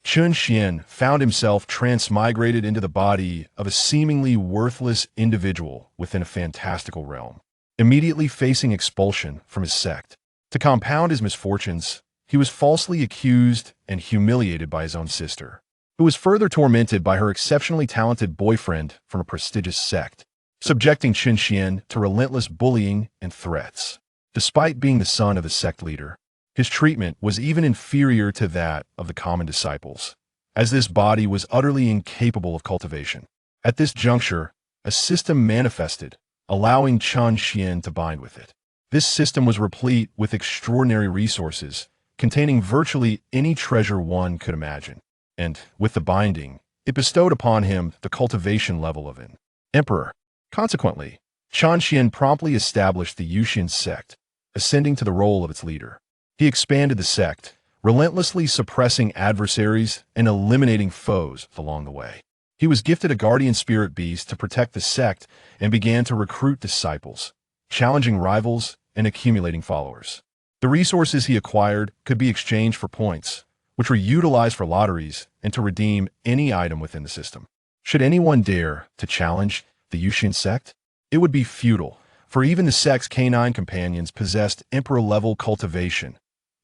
Chen Xuan found himself transmigrated into the body of a seemingly worthless individual within a fantastical realm, immediately facing expulsion from his sect. To compound his misfortunes, he was falsely accused and humiliated by his own sister, who was further tormented by her exceptionally talented boyfriend from a prestigious sect, subjecting Chen Xuan to relentless bullying and threats. Despite being the son of the sect leader, his treatment was even inferior to that of the common disciples, as this body was utterly incapable of cultivation. At this juncture, a system manifested, allowing Chen Xuan to bind with it. This system was replete with extraordinary resources, containing virtually any treasure one could imagine. And, with the binding, it bestowed upon him the cultivation level of an emperor. Consequently, Chen Xuan promptly established the Yusian sect, ascending to the role of its leader. He expanded the sect, relentlessly suppressing adversaries and eliminating foes along the way. He was gifted a guardian spirit beast to protect the sect and began to recruit disciples, challenging rivals and accumulating followers. The resources he acquired could be exchanged for points, which were utilized for lotteries and to redeem any item within the system. Should anyone dare to challenge the Yusian sect, it would be futile, for even the sect's canine companions possessed emperor-level cultivation.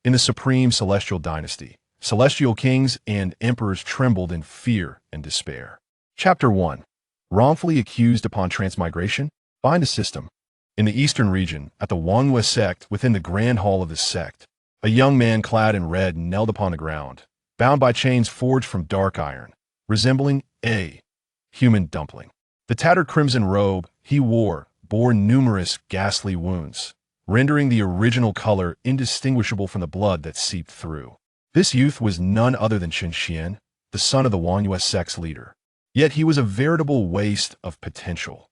In the supreme celestial dynasty, celestial kings and emperors trembled in fear and despair. Chapter 1. Wrongfully accused upon transmigration? Bind a system. In the eastern region, at the Wrongful sect within the grand hall of the sect, a young man clad in red knelt upon the ground, bound by chains forged from dark iron, resembling a human dumpling. The tattered crimson robe he wore bore numerous ghastly wounds, rendering the original color indistinguishable from the blood that seeped through. This youth was none other than Chen Xuan, the son of the Wrongful sect's leader. Yet he was a veritable waste of potential.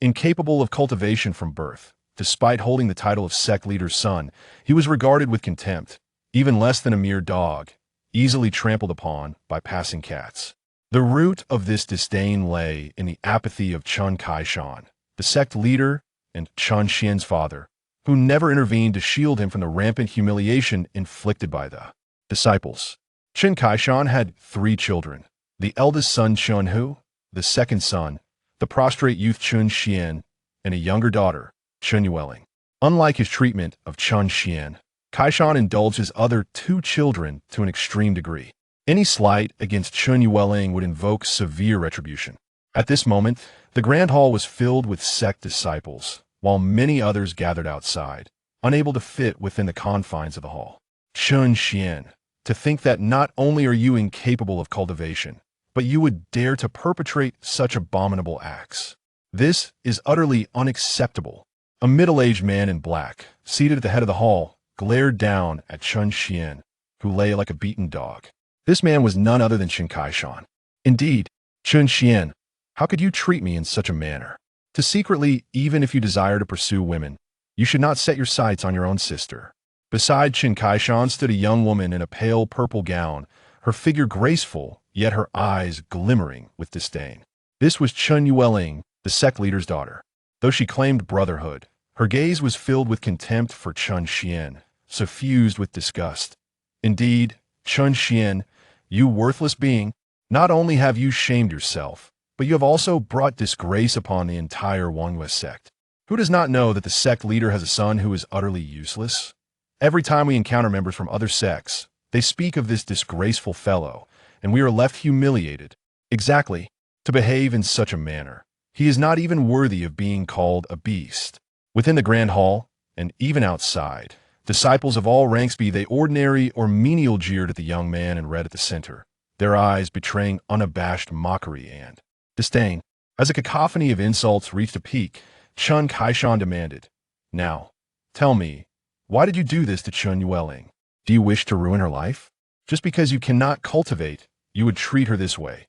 Incapable of cultivation from birth, despite holding the title of sect leader's son, he was regarded with contempt, even less than a mere dog, easily trampled upon by passing cats. The root of this disdain lay in the apathy of Chen Xuan, the sect leader and Chen Xuan's father, who never intervened to shield him from the rampant humiliation inflicted by the disciples. Chen Xuan had 3 children: the eldest son Chen Hu, the second son, the prostrate youth Chen Xuan, and a younger daughter, Chen Yueling. Unlike his treatment of Chen Xuan, Xuan indulged his other 2 children to an extreme degree. Any slight against Chen Yueling would invoke severe retribution. At this moment, the grand hall was filled with sect disciples, while many others gathered outside, unable to fit within the confines of the hall. Chen Xuan, to think that not only are you incapable of cultivation, but you would dare to perpetrate such abominable acts. This is utterly unacceptable. A middle-aged man in black, seated at the head of the hall, glared down at Chen Xuan, who lay like a beaten dog. This man was none other than Chen Xuan. Indeed, Chen Xuan, how could you treat me in such a manner? To secretly, even if you desire to pursue women, you should not set your sights on your own sister. Beside Chen Xuan stood a young woman in a pale purple gown, her figure graceful, yet her eyes glimmering with disdain. This was Chen Yueling, the sect leader's daughter. Though she claimed brotherhood, her gaze was filled with contempt for Chen Xuan, suffused with disgust. Indeed, Chen Xuan, you worthless being, not only have you shamed yourself, but you have also brought disgrace upon the entire Wrongful sect. Who does not know that the sect leader has a son who is utterly useless? Every time we encounter members from other sects, they speak of this disgraceful fellow, and we are left humiliated. Exactly, to behave in such a manner. He is not even worthy of being called a beast. Within the grand hall, and even outside, disciples of all ranks, be they ordinary or menial, jeered at the young man in red at the center, their eyes betraying unabashed mockery and disdain. As a cacophony of insults reached a peak, Chen Xuan demanded, "Now, tell me, why did you do this to Chen Yueling? Do you wish to ruin her life? Just because you cannot cultivate, you would treat her this way.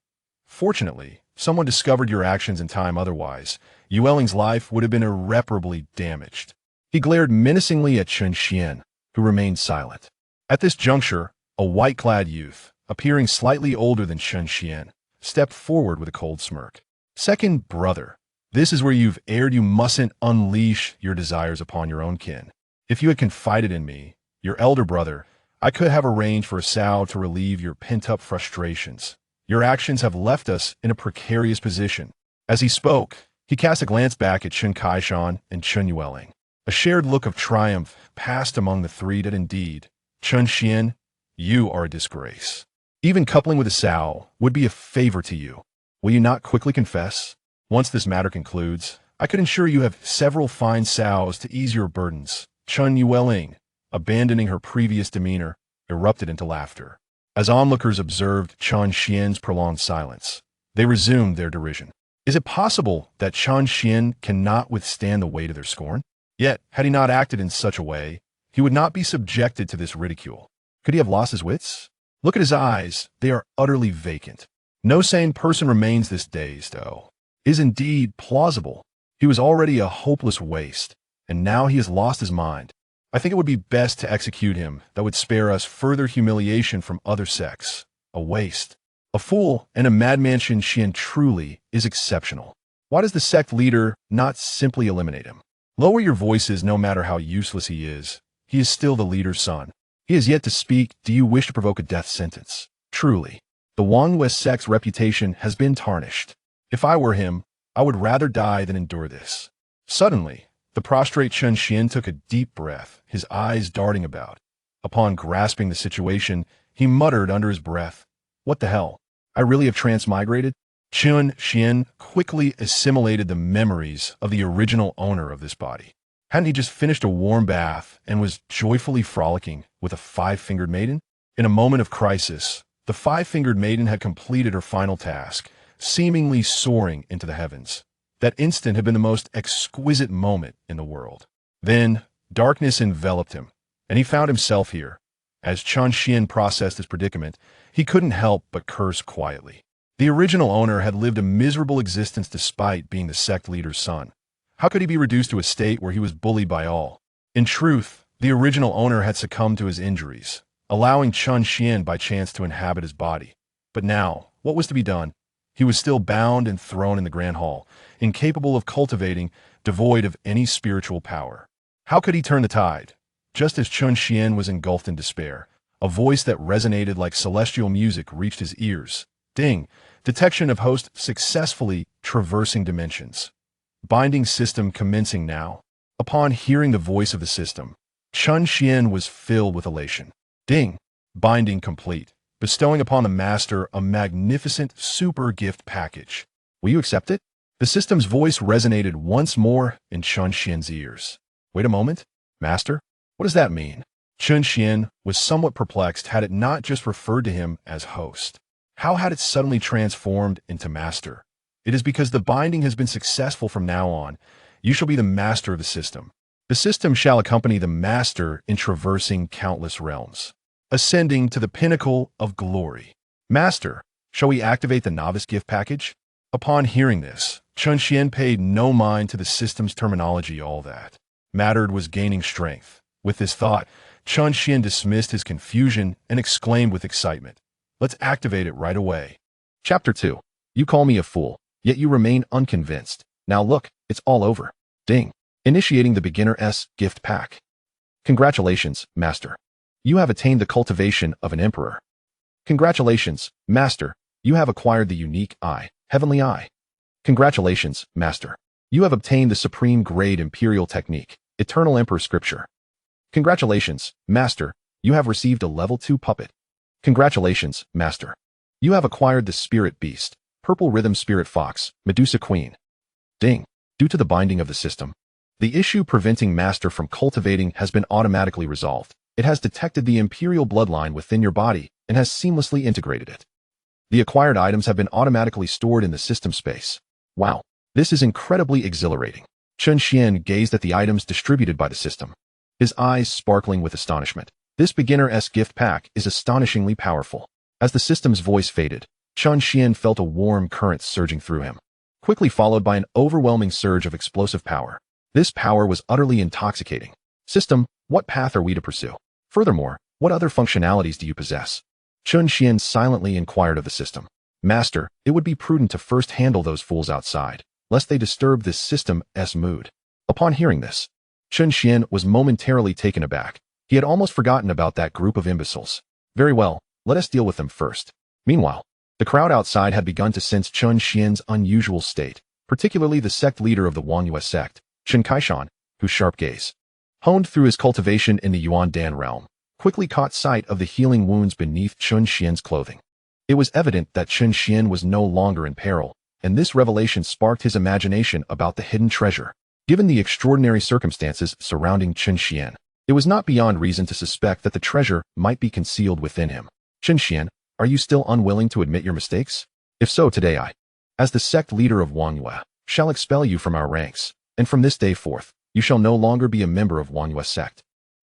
Fortunately, someone discovered your actions in time, otherwise, Yueling's life would have been irreparably damaged." He glared menacingly at Chen Xuan, who remained silent. At this juncture, a white-clad youth, appearing slightly older than Chen Xuan, stepped forward with a cold smirk. "Second brother, this is where you've erred. You mustn't unleash your desires upon your own kin. If you had confided in me, your elder brother, I could have arranged for a Xiao to relieve your pent-up frustrations. Your actions have left us in a precarious position. As he spoke, he cast a glance back at Chen Xuan and Chen Yuan. A shared look of triumph passed among the three that indeed, Chen Xuan, you are a disgrace. Even coupling with a Xiao would be a favor to you. Will you not quickly confess? Once this matter concludes, I could ensure you have several fine Xiaos to ease your burdens. Chen Yuan, abandoning her previous demeanor, erupted into laughter. As onlookers observed Chen Xuan's prolonged silence, they resumed their derision. Is it possible that Chen Xuan cannot withstand the weight of their scorn? Yet, had he not acted in such a way, he would not be subjected to this ridicule. Could he have lost his wits? Look at his eyes. They are utterly vacant. No sane person remains this dazed, though. It is indeed plausible. He was already a hopeless waste, and now he has lost his mind. I think it would be best to execute him. That would spare us further humiliation from other sects. A waste. A fool and a madman Chen Xuan truly is exceptional. Why does the sect leader not simply eliminate him? Lower your voices no matter how useless he is. He is still the leader's son. He has yet to speak. Do you wish to provoke a death sentence? Truly, the Wrongful sect's reputation has been tarnished. If I were him, I would rather die than endure this. Suddenly, the prostrate Chen Xuan took a deep breath, his eyes darting about. Upon grasping the situation, he muttered under his breath, "What the hell? I really have transmigrated?" Chen Xuan quickly assimilated the memories of the original owner of this body. Hadn't he just finished a warm bath and was joyfully frolicking with a five-fingered maiden? In a moment of crisis, the five-fingered maiden had completed her final task, seemingly soaring into the heavens. That instant had been the most exquisite moment in the world. Then, darkness enveloped him, and he found himself here. As Chen Xuan processed his predicament, he couldn't help but curse quietly. The original owner had lived a miserable existence despite being the sect leader's son. How could he be reduced to a state where he was bullied by all? In truth, the original owner had succumbed to his injuries, allowing Chen Xuan by chance to inhabit his body. But now, what was to be done? He was still bound and thrown in the Grand Hall, incapable of cultivating, devoid of any spiritual power. How could he turn the tide? Just as Chen Xuan was engulfed in despair, a voice that resonated like celestial music reached his ears. Ding! Detection of host successfully traversing dimensions. Binding system commencing now. Upon hearing the voice of the system, Chen Xuan was filled with elation. Ding! Binding complete, bestowing upon the master a magnificent super gift package. Will you accept it? The system's voice resonated once more in Chen Xuan's ears. Wait a moment, master? What does that mean? Chen Xuan was somewhat perplexed had it not just referred to him as host. How had it suddenly transformed into master? It is because the binding has been successful from now on. You shall be the master of the system. The system shall accompany the master in traversing countless realms, ascending to the pinnacle of glory. Master, shall we activate the novice gift package? Upon hearing this, Chen Xuan paid no mind to the system's terminology. All that mattered was gaining strength. With this thought, Chen Xuan dismissed his confusion and exclaimed with excitement, "Let's activate it right away." Chapter 2. You call me a fool, yet you remain unconvinced. Now look, it's all over. Ding. Initiating the beginner's gift pack. Congratulations, Master. You have attained the cultivation of an emperor. Congratulations, Master. You have acquired the unique eye, heavenly eye. Congratulations, Master. You have obtained the supreme grade imperial technique, eternal emperor scripture. Congratulations, Master. You have received a level 2 puppet. Congratulations, Master. You have acquired the spirit beast, purple rhythm spirit fox, Medusa queen. Ding. Due to the binding of the system, the issue preventing Master from cultivating has been automatically resolved. It has detected the imperial bloodline within your body and has seamlessly integrated it. The acquired items have been automatically stored in the system space. Wow, this is incredibly exhilarating. Chen Xuan gazed at the items distributed by the system, his eyes sparkling with astonishment. This beginner's gift pack is astonishingly powerful. As the system's voice faded, Chen Xuan felt a warm current surging through him, quickly followed by an overwhelming surge of explosive power. This power was utterly intoxicating. System, what path are we to pursue? Furthermore, what other functionalities do you possess? Chen Xuan silently inquired of the system. Master, it would be prudent to first handle those fools outside, lest they disturb this system's mood. Upon hearing this, Chen Xuan was momentarily taken aback. He had almost forgotten about that group of imbeciles. Very well, let us deal with them first. Meanwhile, the crowd outside had begun to sense Chen Xian's unusual state, particularly the sect leader of the Wrongful sect, Chen Xuan, whose sharp gaze, honed through his cultivation in the Yuan Dan realm, quickly caught sight of the healing wounds beneath Chen Xian's clothing. It was evident that Chen Xian was no longer in peril, and this revelation sparked his imagination about the hidden treasure. Given the extraordinary circumstances surrounding Chen Xian, it was not beyond reason to suspect that the treasure might be concealed within him. Chen Xian, are you still unwilling to admit your mistakes? If so, today I, as the sect leader of Wrongful, shall expel you from our ranks, and from this day forth, you shall no longer be a member of Wrongful sect.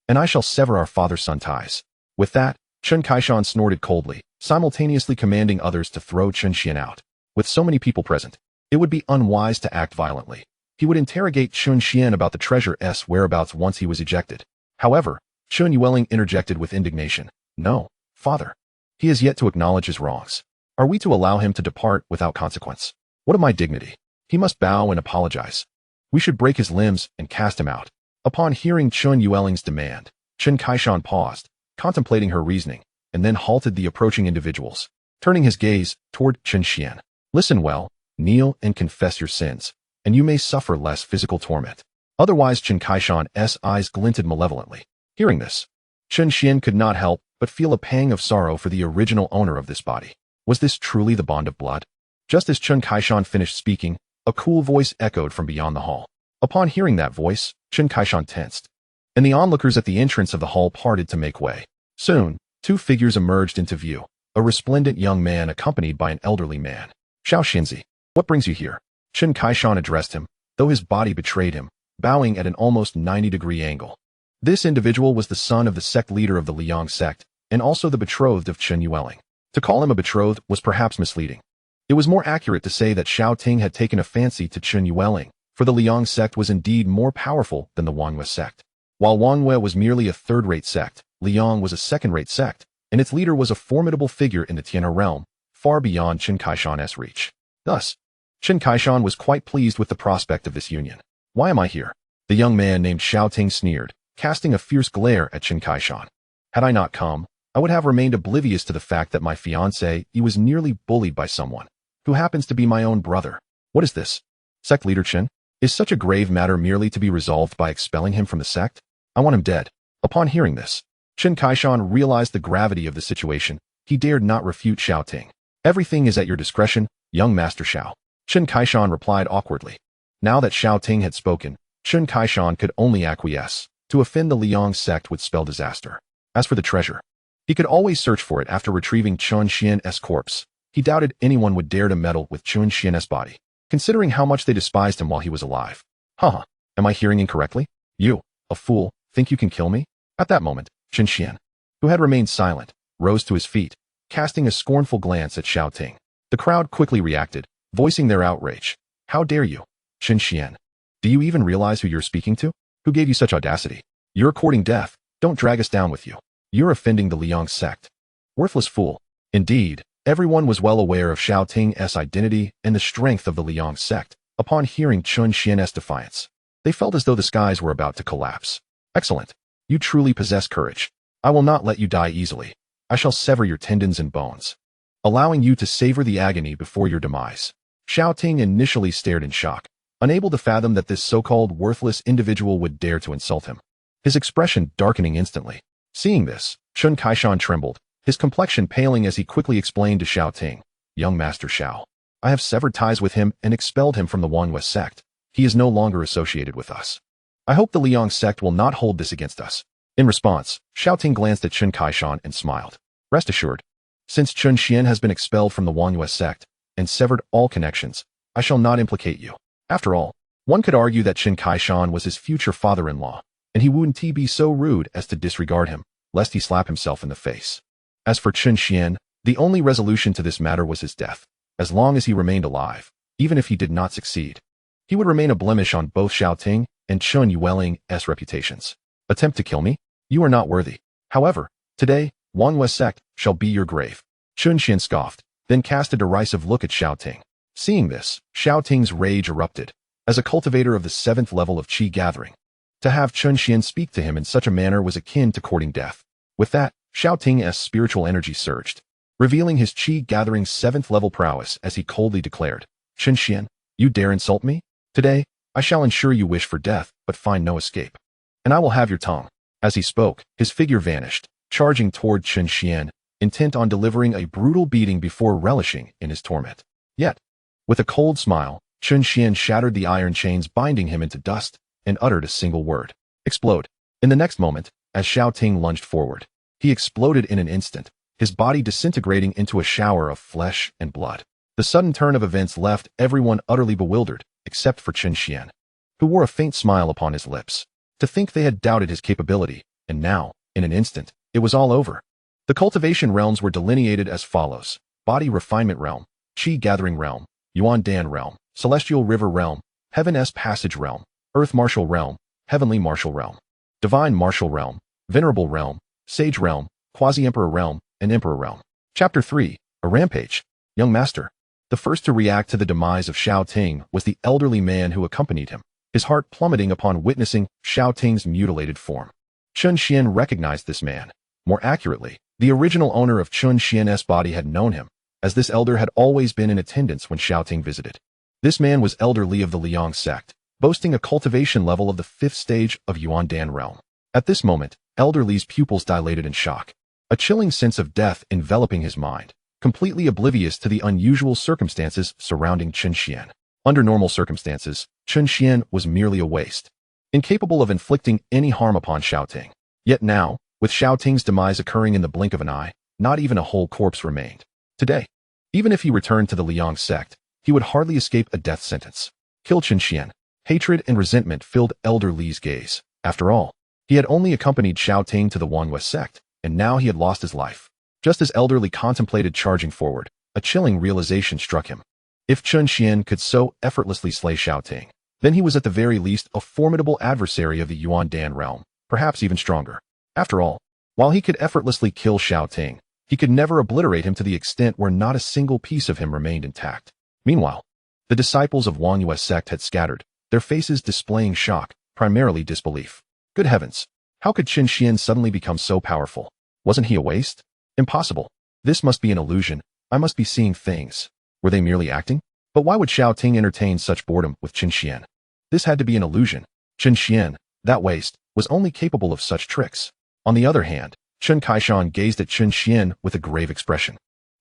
And I shall sever our father-son ties. With that, Chen Xuan snorted coldly, simultaneously commanding others to throw Chen Xian out. With so many people present, it would be unwise to act violently. He would interrogate Chen Xian about the treasure's whereabouts once he was ejected. However, Chen Yueling interjected with indignation. No, father. He has yet to acknowledge his wrongs. Are we to allow him to depart without consequence? What of my dignity? He must bow and apologize. We should break his limbs and cast him out. Upon hearing Chen Yueling's demand, Chen Xuan paused, contemplating her reasoning, and then halted the approaching individuals, turning his gaze toward Chen Xian. Listen well, kneel and confess your sins, and you may suffer less physical torment. Otherwise, Chen Xuan's eyes glinted malevolently. Hearing this, Chen Xian could not help but feel a pang of sorrow for the original owner of this body. Was this truly the bond of blood? Just as Chen Xuan finished speaking, a cool voice echoed from beyond the hall. Upon hearing that voice, Chen Xuan tensed, and the onlookers at the entrance of the hall parted to make way. Soon, two figures emerged into view, a resplendent young man accompanied by an elderly man. Xiao Xinzi, what brings you here? Chen Xuan addressed him, though his body betrayed him, bowing at an almost 90-degree angle. This individual was the son of the sect leader of the Liyang Sect, and also the betrothed of Chen Yueling. To call him a betrothed was perhaps misleading. It was more accurate to say that Xiao Ting had taken a fancy to Chen Yueling, for the Liyang Sect was indeed more powerful than the Wrongful Sect. While Wrongful was merely a third-rate sect, Liyang was a second-rate sect, and its leader was a formidable figure in the Tianhe realm, far beyond Chen Xuan's reach. Thus, Chen Xuan was quite pleased with the prospect of this union. Why am I here? The young man named Xiao Ting sneered, casting a fierce glare at Chen Xuan. Had I not come, I would have remained oblivious to the fact that my fiancé was nearly bullied by someone, who happens to be my own brother. What is this? Sect leader Chen? Is such a grave matter merely to be resolved by expelling him from the sect? I want him dead. Upon hearing this, Chen Xuan realized the gravity of the situation. He dared not refute Xiao Ting. Everything is at your discretion, young Master Xiao. Chen Xuan replied awkwardly. Now that Xiao Ting had spoken, Chen Xuan could only acquiesce. To offend the Liyang Sect would spell disaster. As for the treasure, he could always search for it after retrieving Chen Xian's corpse. He doubted anyone would dare to meddle with Chen Xian's body, considering how much they despised him while he was alive. Haha, am I hearing incorrectly? You, a fool, think you can kill me? At that moment, Chen Xian, who had remained silent, rose to his feet, casting a scornful glance at Xiao Ting. The crowd quickly reacted, voicing their outrage. How dare you? Chen Xian, do you even realize who you're speaking to? Who gave you such audacity? You're courting death. Don't drag us down with you. You're offending the Liyang Sect. Worthless fool. Indeed, everyone was well aware of Xiao Ting's identity and the strength of the Liyang Sect. Upon hearing Chen Xian's defiance, they felt as though the skies were about to collapse. Excellent. You truly possess courage. I will not let you die easily. I shall sever your tendons and bones, allowing you to savor the agony before your demise. Xiao Ting initially stared in shock, unable to fathom that this so-called worthless individual would dare to insult him, his expression darkening instantly. Seeing this, Chen Xuan trembled, his complexion paling as he quickly explained to Xiao Ting, Young Master Xiao, I have severed ties with him and expelled him from the Wrongful Sect. He is no longer associated with us. I hope the Liyang Sect will not hold this against us. In response, Xiao Ting glanced at Chen Xuan and smiled. Rest assured, since Chen Xian has been expelled from the Wrongful Sect and severed all connections, I shall not implicate you. After all, one could argue that Chen Xuan was his future father-in-law, and he wouldn't be so rude as to disregard him, lest he slap himself in the face. As for Chen Xian, the only resolution to this matter was his death. As long as he remained alive, even if he did not succeed, he would remain a blemish on both Xiao Ting and Chen Yueling's reputations. Attempt to kill me? You are not worthy. However, today, Wrongful Sect shall be your grave. Chen Xian scoffed, then cast a derisive look at Xiao Ting. Seeing this, Xiao Ting's rage erupted. As a cultivator of the 7th level of Qi gathering, To have Chen Xuan speak to him in such a manner was akin to courting death. With that, Xiao Ting's spiritual energy surged, revealing his chi-gathering 7th-level prowess as he coldly declared, "Chen Xuan, you dare insult me? Today, I shall ensure you wish for death, but find no escape. And I will have your tongue." As he spoke, his figure vanished, charging toward Chen Xuan, intent on delivering a brutal beating before relishing in his torment. Yet, with a cold smile, Chen Xuan shattered the iron chains binding him into dust and uttered a single word: "Explode." In the next moment, as Xiao Ting lunged forward, he exploded in an instant, his body disintegrating into a shower of flesh and blood. The sudden turn of events left everyone utterly bewildered, except for Chen Xuan, who wore a faint smile upon his lips. To think they had doubted his capability, and now, in an instant, it was all over. The cultivation realms were delineated as follows: Body Refinement Realm, Chi Gathering Realm, Yuan Dan Realm, Celestial River Realm, Heaven-S Passage Realm, Earth Martial Realm, Heavenly Martial Realm, Divine Martial Realm, Venerable Realm, Sage Realm, Quasi-Emperor Realm, and Emperor Realm. Chapter 3. A Rampage. Young Master. The first to react to the demise of Xiao Ting was the elderly man who accompanied him, his heart plummeting upon witnessing Xiao Ting's mutilated form. Chen Xuan recognized this man. More accurately, the original owner of Chen Xuan's body had known him, as this elder had always been in attendance when Xiao Ting visited. This man was Elder Li of the Liyang Sect, boasting a cultivation level of the 5th stage of Yuan Dan realm. At this moment, Elder Li's pupils dilated in shock, a chilling sense of death enveloping his mind, completely oblivious to the unusual circumstances surrounding Chen Xuan. Under normal circumstances, Chen Xuan was merely a waste, incapable of inflicting any harm upon Xiao Ting. Yet now, with Xiao Ting's demise occurring in the blink of an eye, not even a whole corpse remained. Today, even if he returned to the Liyang Sect, he would hardly escape a death sentence. Kill Chen Xuan. Hatred and resentment filled Elder Li's gaze. After all, he had only accompanied Xiao Ting to the Wrongful Sect, and now he had lost his life. Just as Elder Li contemplated charging forward, a chilling realization struck him. If Chen Xuan could so effortlessly slay Xiao Ting, then he was at the very least a formidable adversary of the Yuan Dan realm, perhaps even stronger. After all, while he could effortlessly kill Xiao Ting, he could never obliterate him to the extent where not a single piece of him remained intact. Meanwhile, the disciples of Wrongful Sect had scattered, their faces displaying shock, primarily disbelief. Good heavens, how could Chen Xuan suddenly become so powerful? Wasn't he a waste? Impossible. This must be an illusion. I must be seeing things. Were they merely acting? But why would Xiao Ting entertain such boredom with Chen Xuan? This had to be an illusion. Chen Xuan, that waste, was only capable of such tricks. On the other hand, Chen Kaishan gazed at Chen Xuan with a grave expression.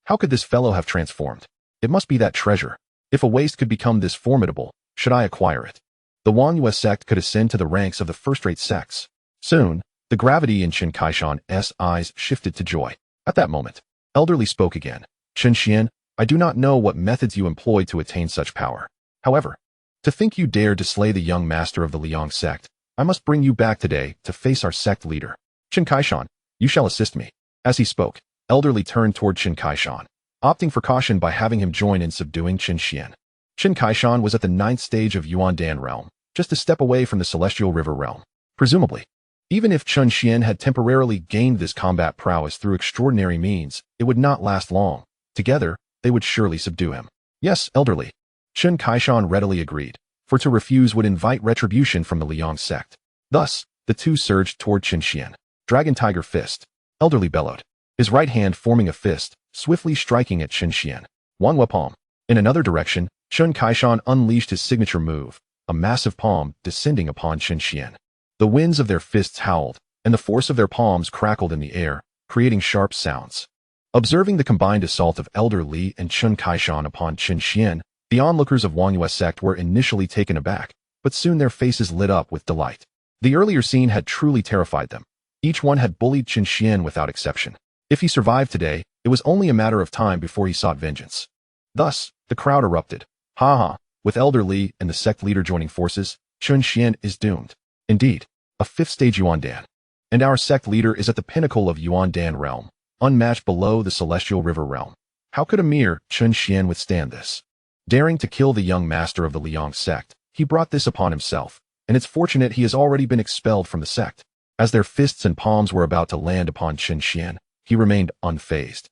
How could this fellow have transformed? It must be that treasure. If a waste could become this formidable, should I acquire it? The Wrongful Sect could ascend to the ranks of the first-rate sects. Soon, the gravity in Chen Kaishan's eyes shifted to joy. At that moment, Elder Li spoke again. Chen Xuan, I do not know what methods you employed to attain such power. However, to think you dared to slay the young master of the Liyang Sect, I must bring you back today to face our sect leader. Chen Kaishan, you shall assist me. As he spoke, Elder Li turned toward Chen Kaishan, opting for caution by having him join in subduing Chen Xuan. Chen Kaishan was at the 9th stage of Yuan Dan realm, just a step away from the Celestial River realm. Presumably, even if Chen Xuan had temporarily gained this combat prowess through extraordinary means, it would not last long. Together, they would surely subdue him. Yes, Elder Li. Chen Kaishan readily agreed, for to refuse would invite retribution from the Liyang Sect. Thus, the two surged toward Chen Xuan. Dragon Tiger Fist. Elder Li bellowed, his right hand forming a fist, swiftly striking at Chen Xuan. Wangwa palm. In another direction, Chen Kaishan unleashed his signature move, a massive palm descending upon Chen Xuan. The winds of their fists howled, and the force of their palms crackled in the air, creating sharp sounds. Observing the combined assault of Elder Li and Chen Kaishan upon Chen Xuan, the onlookers of Wrongful Sect were initially taken aback, but soon their faces lit up with delight. The earlier scene had truly terrified them. Each one had bullied Chen Xuan without exception. If he survived today, it was only a matter of time before he sought vengeance. Thus, the crowd erupted. Ha ha, with Elder Li and the sect leader joining forces, Chen Xuan is doomed. Indeed, a 5th stage Yuan Dan. And our sect leader is at the pinnacle of Yuan Dan realm, unmatched below the Celestial River realm. How could a mere Chen Xuan withstand this? Daring to kill the young master of the Liyang Sect, he brought this upon himself, and it's fortunate he has already been expelled from the sect. As their fists and palms were about to land upon Chen Xuan, he remained unfazed,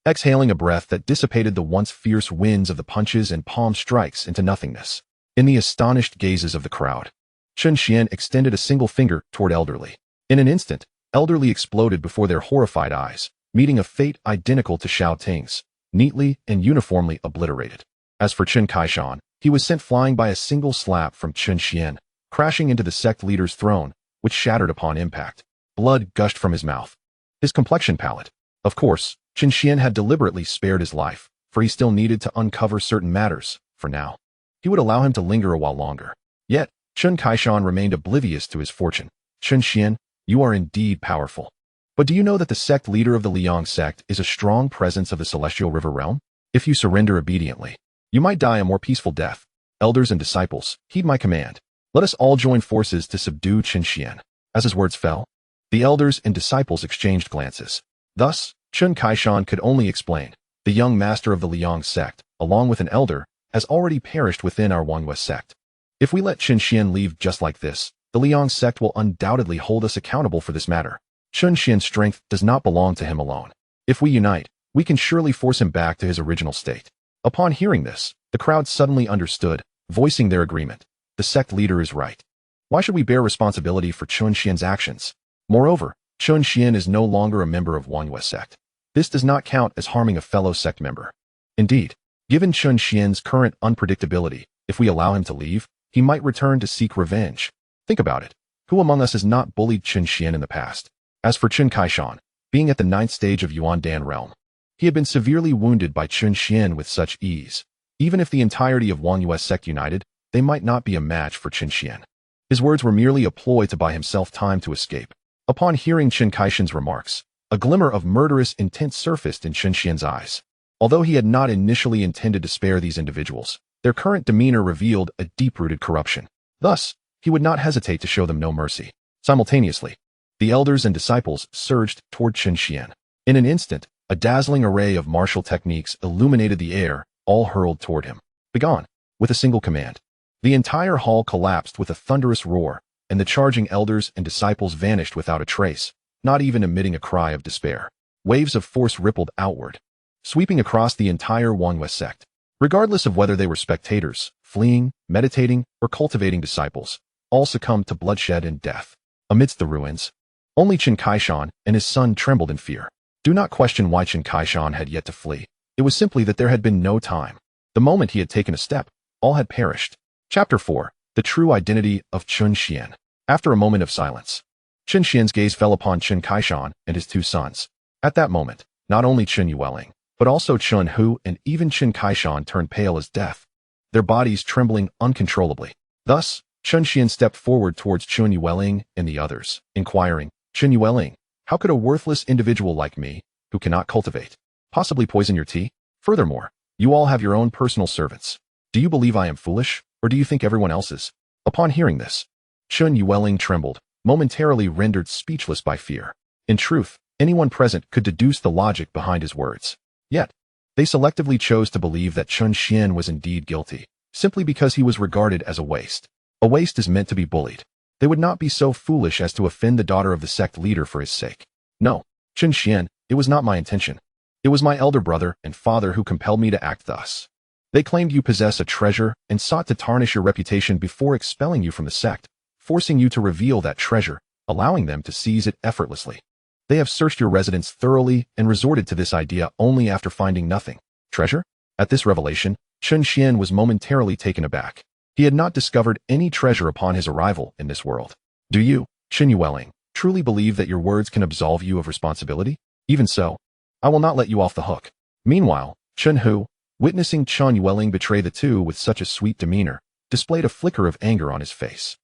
exhaling a breath that dissipated the once fierce winds of the punches and palm strikes into nothingness. In the astonished gazes of the crowd, Chen Xuan extended a single finger toward Elderly. In an instant, Elderly exploded before their horrified eyes, meeting a fate identical to Xiao Ting's, neatly and uniformly obliterated. As for Chen Kaishan, he was sent flying by a single slap from Chen Xuan, crashing into the sect leader's throne, which shattered upon impact. Blood gushed from his mouth. His complexion pallid. Of course, Chen Xuan had deliberately spared his life, for he still needed to uncover certain matters, for now. He would allow him to linger a while longer. Yet, Chen Kaishan remained oblivious to his fortune. Chen Xuan, you are indeed powerful. But do you know that the sect leader of the Liyang Sect is a strong presence of the Celestial River Realm? If you surrender obediently, you might die a more peaceful death. Elders and disciples, heed my command. Let us all join forces to subdue Chen Xuan. As his words fell, the elders and disciples exchanged glances. Thus, Chen Kaishan could only explain, the young master of the Liyang Sect, along with an elder, has already perished within our Wrongful sect. If we let Chen Xuan leave just like this, the Liyang Sect will undoubtedly hold us accountable for this matter. Chen Xuan's strength does not belong to him alone. If we unite, we can surely force him back to his original state. Upon hearing this, the crowd suddenly understood, voicing their agreement. The sect leader is right. Why should we bear responsibility for Chen Xuan's actions? Moreover, Chen Xuan is no longer a member of Wrongful sect. This does not count as harming a fellow sect member. Indeed, given Chen Xuan's current unpredictability, if we allow him to leave, he might return to seek revenge. Think about it. Who among us has not bullied Chen Xuan in the past? As for Chen Kaishan, being at the 9th stage of Yuan Dan realm, he had been severely wounded by Chen Xuan with such ease. Even if the entirety of Wrongful sect united, they might not be a match for Chen Xuan. His words were merely a ploy to buy himself time to escape. Upon hearing Chen Kaishan's remarks, a glimmer of murderous intent surfaced in Chen Xuan's eyes. Although he had not initially intended to spare these individuals, their current demeanor revealed a deep-rooted corruption. Thus, he would not hesitate to show them no mercy. Simultaneously, the elders and disciples surged toward Chen Xuan. In an instant, a dazzling array of martial techniques illuminated the air, all hurled toward him. Begone! With a single command. The entire hall collapsed with a thunderous roar, and the charging elders and disciples vanished without a trace, not even emitting a cry of despair. Waves of force rippled outward, sweeping across the entire Wrongful sect. Regardless of whether they were spectators, fleeing, meditating, or cultivating disciples, all succumbed to bloodshed and death. Amidst the ruins, only Chen Kaishan and his son trembled in fear. Do not question why Chen Kaishan had yet to flee. It was simply that there had been no time. The moment he had taken a step, all had perished. Chapter 4. The True Identity of Chen Xuan. After a moment of silence, Chen Xuan's gaze fell upon Chen Kaishan and his two sons. At that moment, not only Chen Yueling, but also Chen Hu and even Chen Kaishan turned pale as death, their bodies trembling uncontrollably. Thus, Chen Xuan stepped forward towards Chen Yueling and the others, inquiring, Chen Yueling, how could a worthless individual like me, who cannot cultivate, possibly poison your tea? Furthermore, you all have your own personal servants. Do you believe I am foolish, or do you think everyone else is? Upon hearing this, Chen Yueling trembled, momentarily rendered speechless by fear. In truth, anyone present could deduce the logic behind his words. Yet, they selectively chose to believe that Chen Xuan was indeed guilty, simply because he was regarded as a waste. A waste is meant to be bullied. They would not be so foolish as to offend the daughter of the sect leader for his sake. No, Chen Xuan, it was not my intention. It was my elder brother and father who compelled me to act thus. They claimed you possess a treasure and sought to tarnish your reputation before expelling you from the sect, forcing you to reveal that treasure, allowing them to seize it effortlessly. They have searched your residence thoroughly and resorted to this idea only after finding nothing. Treasure? At this revelation, Chen Xuan was momentarily taken aback. He had not discovered any treasure upon his arrival in this world. Do you, Chen Yueling, truly believe that your words can absolve you of responsibility? Even so, I will not let you off the hook. Meanwhile, Chen Hu, witnessing Chen Yueling betray the two with such a sweet demeanor, displayed a flicker of anger on his face.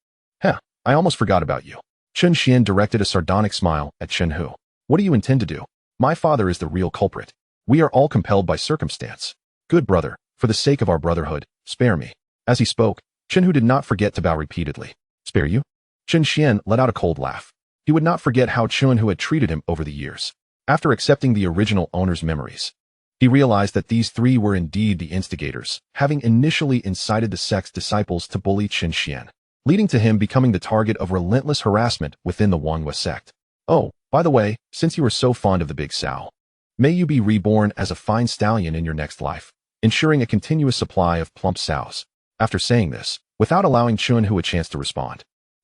I almost forgot about you. Chen Xuan directed a sardonic smile at Chen Hu. What do you intend to do? My father is the real culprit. We are all compelled by circumstance. Good brother, for the sake of our brotherhood, spare me. As he spoke, Chen Hu did not forget to bow repeatedly. Spare you? Chen Xuan let out a cold laugh. He would not forget how Chen Hu had treated him over the years. After accepting the original owner's memories, he realized that these three were indeed the instigators, having initially incited the sect's disciples to bully Chen Xuan, leading to him becoming the target of relentless harassment within the Wrongful sect. Oh, by the way, since you are so fond of the big sow, may you be reborn as a fine stallion in your next life, ensuring a continuous supply of plump sows. After saying this, without allowing Chen Hu a chance to respond,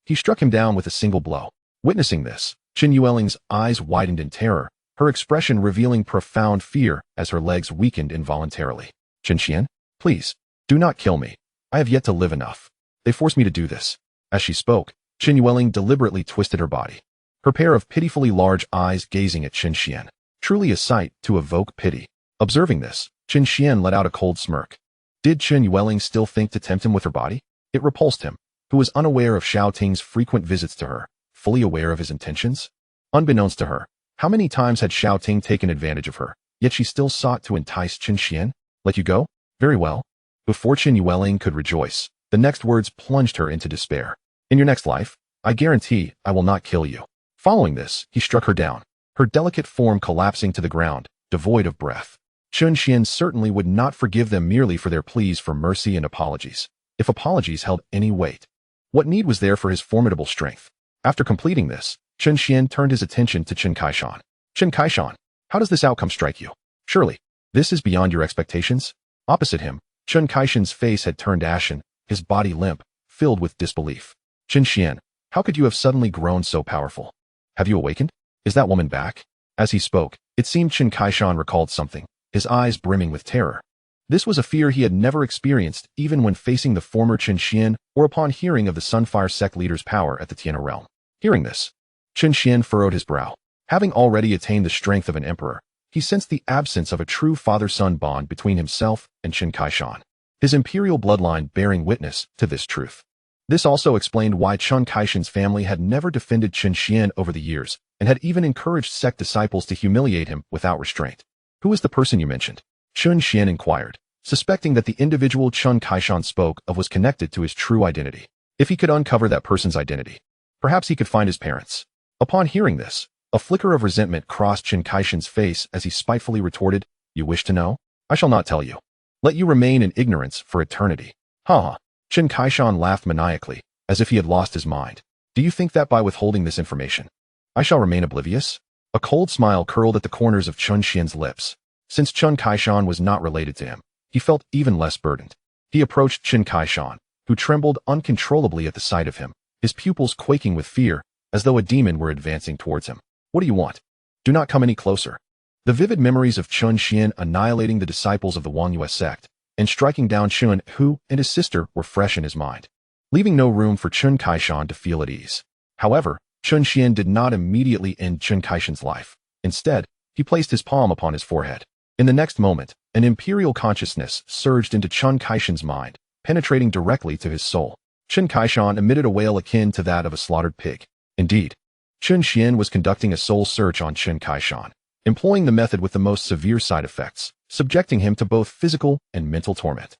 He struck him down with a single blow. Witnessing this, Chen Yueling's eyes widened in terror, her expression revealing profound fear as her legs weakened involuntarily. Chen Xian, please, do not kill me. I have yet to live enough. They forced me to do this. As she spoke, Chen Yueling deliberately twisted her body, her pair of pitifully large eyes gazing at Chen Xian, truly a sight to evoke pity. Observing this, Chen Xian let out a cold smirk. Did Chen Yueling still think to tempt him with her body? It repulsed him, who was unaware of Xiao Ting's frequent visits to her, fully aware of his intentions. Unbeknownst to her, how many times had Xiao Ting taken advantage of her, yet she still sought to entice Chen Xian? Let you go? Very well. Before Chen Yueling could rejoice, the next words plunged her into despair. In your next life, I guarantee I will not kill you. Following this, he struck her down, her delicate form collapsing to the ground, devoid of breath. Chen Xian certainly would not forgive them merely for their pleas for mercy and apologies, if apologies held any weight. What need was there for his formidable strength? After completing this, Chen Xian turned his attention to Chen Kaishan. Chen Kaishan, how does this outcome strike you? Surely, this is beyond your expectations? Opposite him, Chen Kaishan's face had turned ashen, his body limp, filled with disbelief. Chen Xian, how could you have suddenly grown so powerful? Have you awakened? Is that woman back? As he spoke, it seemed Chen Kaishan recalled something, his eyes brimming with terror. This was a fear he had never experienced even when facing the former Chen Xian or upon hearing of the Sunfire Sect leader's power at the Tiana realm. Hearing this, Chen Xian furrowed his brow. Having already attained the strength of an emperor, he sensed the absence of a true father-son bond between himself and Chen Kaishan, his imperial bloodline bearing witness to this truth. This also explained why Chen Kaishan's family had never defended Chen Xian over the years and had even encouraged sect disciples to humiliate him without restraint. Who is the person you mentioned? Chen Xian inquired, suspecting that the individual Chen Kaishan spoke of was connected to his true identity. If he could uncover that person's identity, perhaps he could find his parents. Upon hearing this, a flicker of resentment crossed Chen Kaishan's face as he spitefully retorted, You wish to know? I shall not tell you. Let you remain in ignorance for eternity. Ha! Chen Kaishan laughed maniacally, as if he had lost his mind. Do you think that by withholding this information, I shall remain oblivious? A cold smile curled at the corners of Chen Xian's lips. Since Chen Kaishan was not related to him, he felt even less burdened. He approached Chen Kaishan, who trembled uncontrollably at the sight of him, his pupils quaking with fear, as though a demon were advancing towards him. What do you want? Do not come any closer. The vivid memories of Chen Xian annihilating the disciples of the Wrongful sect and striking down Chen Hu and his sister were fresh in his mind, leaving no room for Chen Kaishan to feel at ease. However, Chen Xian did not immediately end Chen Kaishan's life. Instead, he placed his palm upon his forehead. In the next moment, an imperial consciousness surged into Chen Kaishan's mind, penetrating directly to his soul. Chen Kaishan emitted a wail akin to that of a slaughtered pig. Indeed, Chen Xian was conducting a soul search on Chen Kaishan, employing the method with the most severe side effects, subjecting him to both physical and mental torment.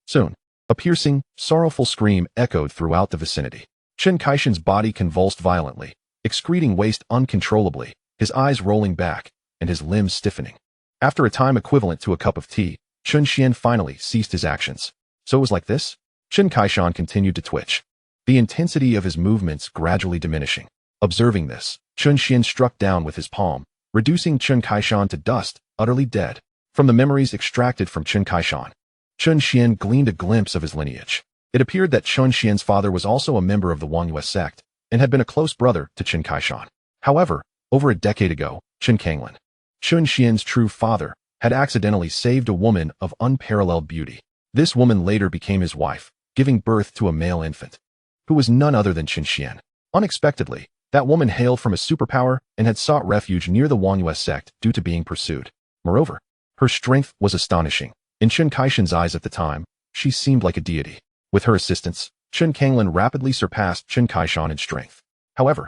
Soon, a piercing, sorrowful scream echoed throughout the vicinity. Chen Kaishan's body convulsed violently, excreting waste uncontrollably, his eyes rolling back, and his limbs stiffening. After a time equivalent to a cup of tea, Chen Xian finally ceased his actions. So it was like this? Chen Kaishan continued to twitch, the intensity of his movements gradually diminishing. Observing this, Chen Xian struck down with his palm, reducing Chen Kaishan to dust, utterly dead. From the memories extracted from Chen Kaishan, Chen Xian gleaned a glimpse of his lineage. It appeared that Chen Xian's father was also a member of the Wrongful sect and had been a close brother to Chen Kaishan. However, over a decade ago, Chen Kanglin, Chen Xian's true father, had accidentally saved a woman of unparalleled beauty. This woman later became his wife, giving birth to a male infant, who was none other than Chen Xian. Unexpectedly, that woman hailed from a superpower and had sought refuge near the Wrongful sect due to being pursued. Moreover, her strength was astonishing. In Chen Kaishan's eyes at the time, she seemed like a deity. With her assistance, Chen Kanglin rapidly surpassed Chen Kaishan in strength. However,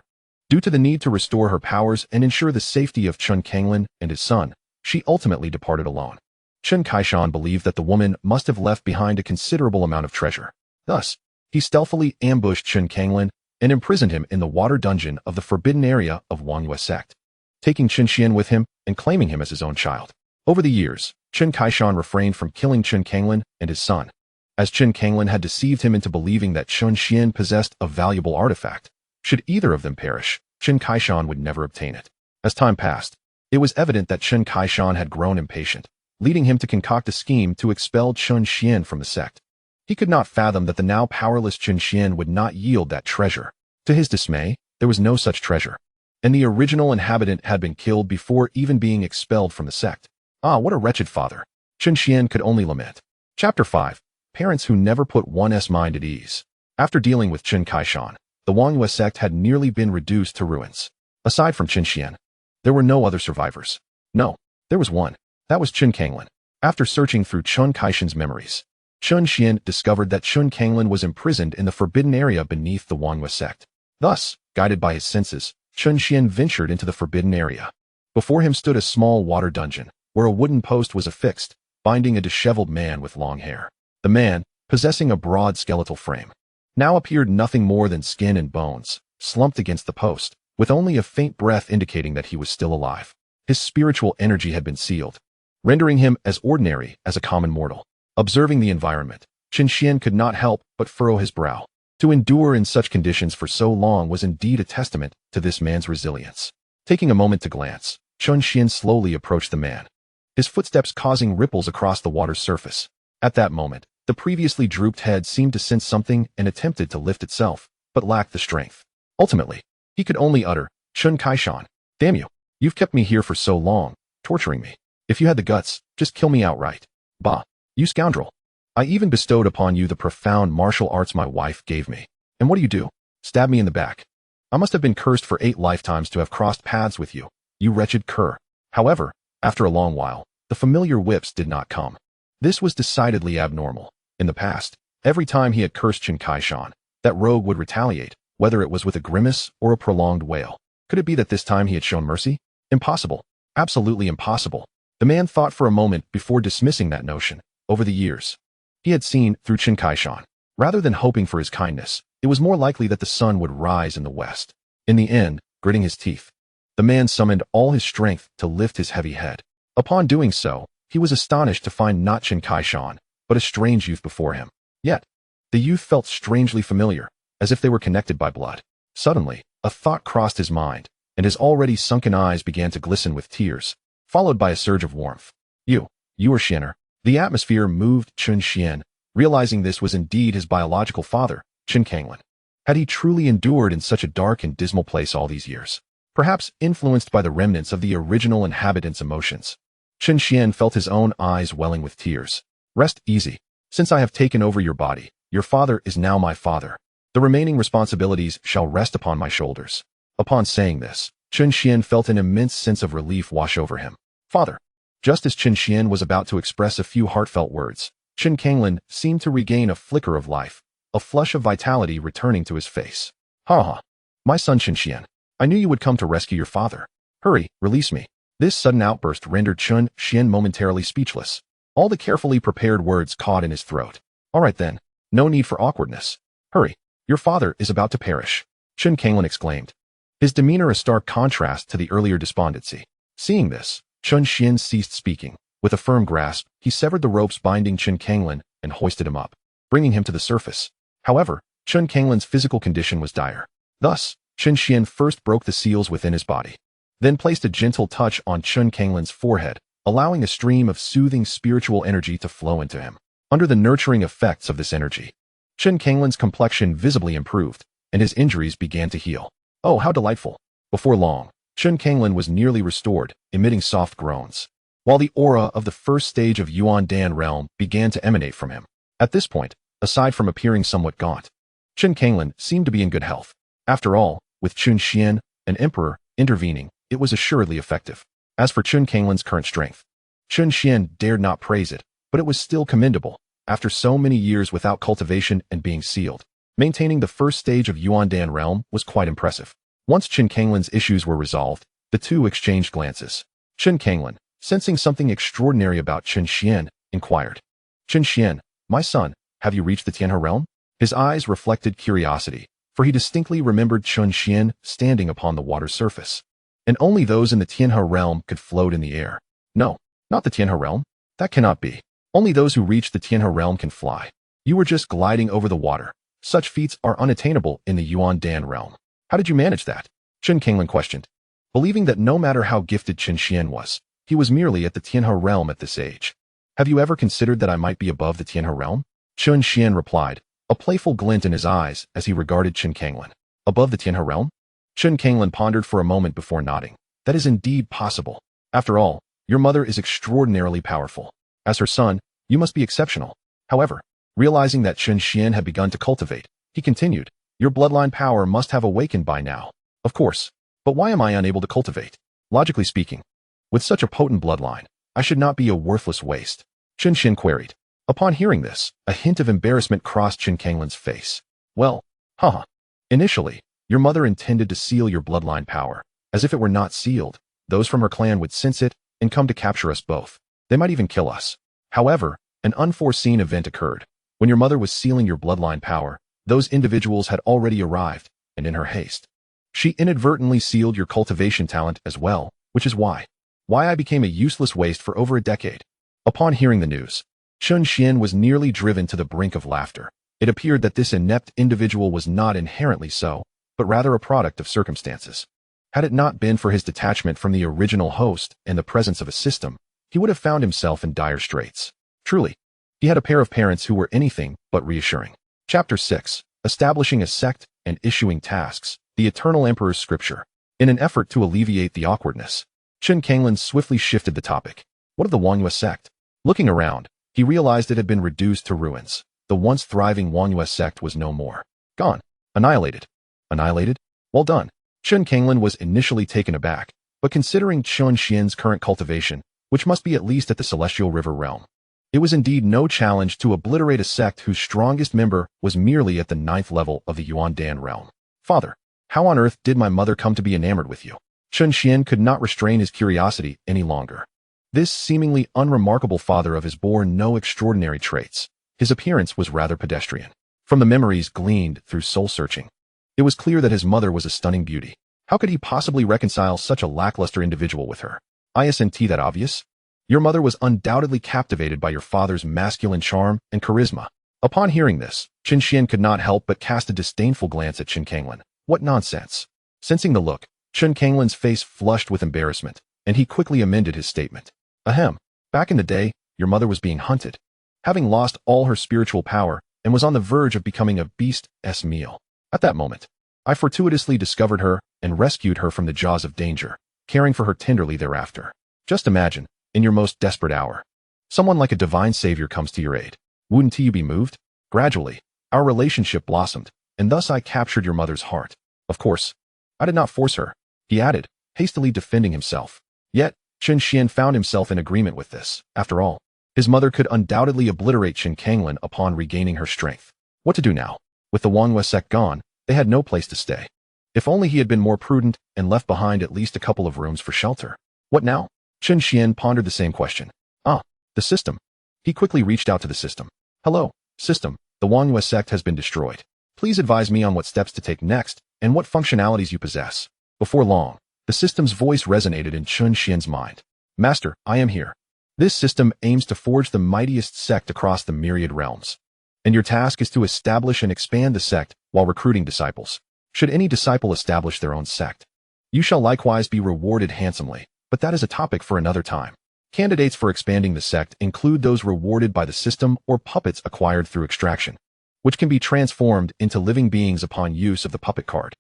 due to the need to restore her powers and ensure the safety of Chen Kanglin and his son, she ultimately departed alone. Chen Kaishan believed that the woman must have left behind a considerable amount of treasure. Thus, he stealthily ambushed Chen Kanglin and imprisoned him in the water dungeon of the forbidden area of Wrongful sect, taking Chen Xian with him and claiming him as his own child. Over the years, Chen Kaishan refrained from killing Chen Kanglin and his son, as Chen Kanglin had deceived him into believing that Chen Xian possessed a valuable artifact. Should either of them perish, Chen Kaishan would never obtain it. As time passed, it was evident that Chen Kaishan had grown impatient, leading him to concoct a scheme to expel Chen Xian from the sect. He could not fathom that the now powerless Chen Xian would not yield that treasure, To his dismay, there was no such treasure, and the original inhabitant had been killed before even being expelled from the sect. Ah, what a wretched father. Chen Xuan could only lament. Chapter 5. Parents who never put one's mind at ease. After dealing with Chen Xuan, the Wrongful sect had nearly been reduced to ruins. Aside from Chen Xuan, there were no other survivors. No, there was one. That was Chen Xuan. After searching through Chen Xuan's memories, Chen Xuan discovered that Chen Xuan was imprisoned in the forbidden area beneath the Wrongful sect. Thus, guided by his senses, Chen Xuan ventured into the forbidden area. Before him stood a small water dungeon, where a wooden post was affixed, binding a disheveled man with long hair. The man, possessing a broad skeletal frame, now appeared nothing more than skin and bones, slumped against the post, with only a faint breath indicating that he was still alive. His spiritual energy had been sealed, rendering him as ordinary as a common mortal. Observing the environment, Chen Xuan could not help but furrow his brow. To endure in such conditions for so long was indeed a testament to this man's resilience. Taking a moment to glance, Chen Xuan slowly approached the man, his footsteps causing ripples across the water's surface. At that moment, the previously drooped head seemed to sense something and attempted to lift itself, but lacked the strength. Ultimately, he could only utter, "Chen Xuan, damn you, you've kept me here for so long, torturing me. If you had the guts, just kill me outright. Bah, you scoundrel. I even bestowed upon you the profound martial arts my wife gave me. And what do? Stab me in the back. I must have been cursed for 8 lifetimes to have crossed paths with you, you wretched cur." However, after a long while, the familiar whips did not come. This was decidedly abnormal. In the past, every time he had cursed Chen Xuan, that rogue would retaliate, whether it was with a grimace or a prolonged wail. Could it be that this time he had shown mercy? Impossible. Absolutely impossible. The man thought for a moment before dismissing that notion. Over the years, he had seen through Chen Xuan. Rather than hoping for his kindness, it was more likely that the sun would rise in the west. In the end, gritting his teeth, the man summoned all his strength to lift his heavy head. Upon doing so, he was astonished to find not Chen Xuan, but a strange youth before him. Yet, the youth felt strangely familiar, as if they were connected by blood. Suddenly, a thought crossed his mind, and his already sunken eyes began to glisten with tears, followed by a surge of warmth. You are Xianer. The atmosphere moved Chen Xuan, realizing this was indeed his biological father, Chen Xuan. Had he truly endured in such a dark and dismal place all these years? Perhaps influenced by the remnants of the original inhabitant's emotions. Chen Xuan felt his own eyes welling with tears. Rest easy. Since I have taken over your body, your father is now my father. The remaining responsibilities shall rest upon my shoulders. Upon saying this, Chen Xuan felt an immense sense of relief wash over him. Father. Just as Chen Xuan was about to express a few heartfelt words, Chen Xuan seemed to regain a flicker of life, a flush of vitality returning to his face. Ha ha. My son Chen Xuan. I knew you would come to rescue your father. Hurry, release me. This sudden outburst rendered Chen Xuan momentarily speechless. All the carefully prepared words caught in his throat. All right then, no need for awkwardness. Hurry, your father is about to perish, Chen Xuan exclaimed, his demeanor a stark contrast to the earlier despondency. Seeing this, Chen Xuan ceased speaking. With a firm grasp, he severed the ropes binding Chen Xuan and hoisted him up, bringing him to the surface. However, Chen Xuan's physical condition was dire. Thus, Chen Xuan first broke the seals within his body, then placed a gentle touch on Chen Xuan's forehead, allowing a stream of soothing spiritual energy to flow into him. Under the nurturing effects of this energy, Chen Xuan's complexion visibly improved, and his injuries began to heal. Oh, how delightful. Before long, Chen Xuan was nearly restored, emitting soft groans, while the aura of the first stage of Yuan Dan realm began to emanate from him. At this point, aside from appearing somewhat gaunt, Chen Xuan seemed to be in good health. After all, with Chen Xuan, an emperor, intervening, it was assuredly effective. As for Chen Xuan's current strength, Chen Xuan dared not praise it, but it was still commendable. After so many years without cultivation and being sealed, maintaining the first stage of Yuan Dan realm was quite impressive. Once Chen Xuan's issues were resolved, the two exchanged glances. Chen Xuan, sensing something extraordinary about Chen Xuan, inquired, Chen Xuan, my son, have you reached the Tianhe realm? His eyes reflected curiosity, for he distinctly remembered Chen Xuan standing upon the water's surface. And only those in the Tianhe realm could float in the air. No, not the Tianhe realm. That cannot be. Only those who reach the Tianhe realm can fly. You were just gliding over the water. Such feats are unattainable in the Yuan Dan realm. How did you manage that? Chen Xuan questioned, believing that no matter how gifted Chen Xuan was, he was merely at the Tianhe realm at this age. Have you ever considered that I might be above the Tianhe realm? Chen Xuan replied, a playful glint in his eyes as he regarded Chen Xuan. Above the Tianhe realm? Chen Xuan pondered for a moment before nodding. That is indeed possible. After all, your mother is extraordinarily powerful. As her son, you must be exceptional. However, realizing that Chen Xuan had begun to cultivate, he continued, your bloodline power must have awakened by now. Of course. But why am I unable to cultivate? Logically speaking, with such a potent bloodline, I should not be a worthless waste. Chen Xuan queried. Upon hearing this, a hint of embarrassment crossed Chen Xuan's face. Well, haha. Initially, your mother intended to seal your bloodline power. As if it were not sealed, those from her clan would sense it and come to capture us both. They might even kill us. However, an unforeseen event occurred. When your mother was sealing your bloodline power, those individuals had already arrived, and in her haste, she inadvertently sealed your cultivation talent as well, which is why I became a useless waste for over a decade. Upon hearing the news, Chen Xuan was nearly driven to the brink of laughter. It appeared that this inept individual was not inherently so, but rather a product of circumstances. Had it not been for his detachment from the original host and the presence of a system, he would have found himself in dire straits. Truly, he had a pair of parents who were anything but reassuring. Chapter 6. Establishing a Sect and Issuing Tasks, the Eternal Emperor's Scripture. In an effort to alleviate the awkwardness, Chen Xuan swiftly shifted the topic. What of the Wrongful Sect? Looking around, he realized it had been reduced to ruins. The once thriving Wrongful Sect was no more. Gone. Annihilated. Annihilated? Well done. Chen Xuan was initially taken aback, but considering Chen Xuan's current cultivation, which must be at least at the Celestial River realm, it was indeed no challenge to obliterate a sect whose strongest member was merely at the 9th level of the Yuan Dan realm. Father, how on earth did my mother come to be enamored with you? Chen Xuan could not restrain his curiosity any longer. This seemingly unremarkable father of his bore no extraordinary traits. His appearance was rather pedestrian. From the memories gleaned through soul-searching, it was clear that his mother was a stunning beauty. How could he possibly reconcile such a lackluster individual with her? Isn't that obvious? Your mother was undoubtedly captivated by your father's masculine charm and charisma. Upon hearing this, Chen Xuan could not help but cast a disdainful glance at Chen Xuan. What nonsense! Sensing the look, Chen Xuan's face flushed with embarrassment, and he quickly amended his statement. Ahem. Back in the day, your mother was being hunted, having lost all her spiritual power, and was on the verge of becoming a beast's meal. At that moment, I fortuitously discovered her and rescued her from the jaws of danger, caring for her tenderly thereafter. Just imagine, in your most desperate hour, someone like a divine savior comes to your aid. Wouldn't you be moved? Gradually, our relationship blossomed, and thus I captured your mother's heart. Of course, I did not force her, he added, hastily defending himself. Yet, Chen Xuan found himself in agreement with this. After all, his mother could undoubtedly obliterate Chen Xuan upon regaining her strength. What to do now? With the Wrongful Sect gone, they had no place to stay. If only he had been more prudent and left behind at least a couple of rooms for shelter. What now? Chen Xuan pondered the same question. The system. He quickly reached out to the system. Hello, system. The Wrongful Sect has been destroyed. Please advise me on what steps to take next and what functionalities you possess. Before long, the system's voice resonated in Chen Xuan's mind. Master, I am here. This system aims to forge the mightiest sect across the myriad realms. And your task is to establish and expand the sect while recruiting disciples. Should any disciple establish their own sect, you shall likewise be rewarded handsomely, but that is a topic for another time. Candidates for expanding the sect include those rewarded by the system or puppets acquired through extraction, which can be transformed into living beings upon use of the puppet card.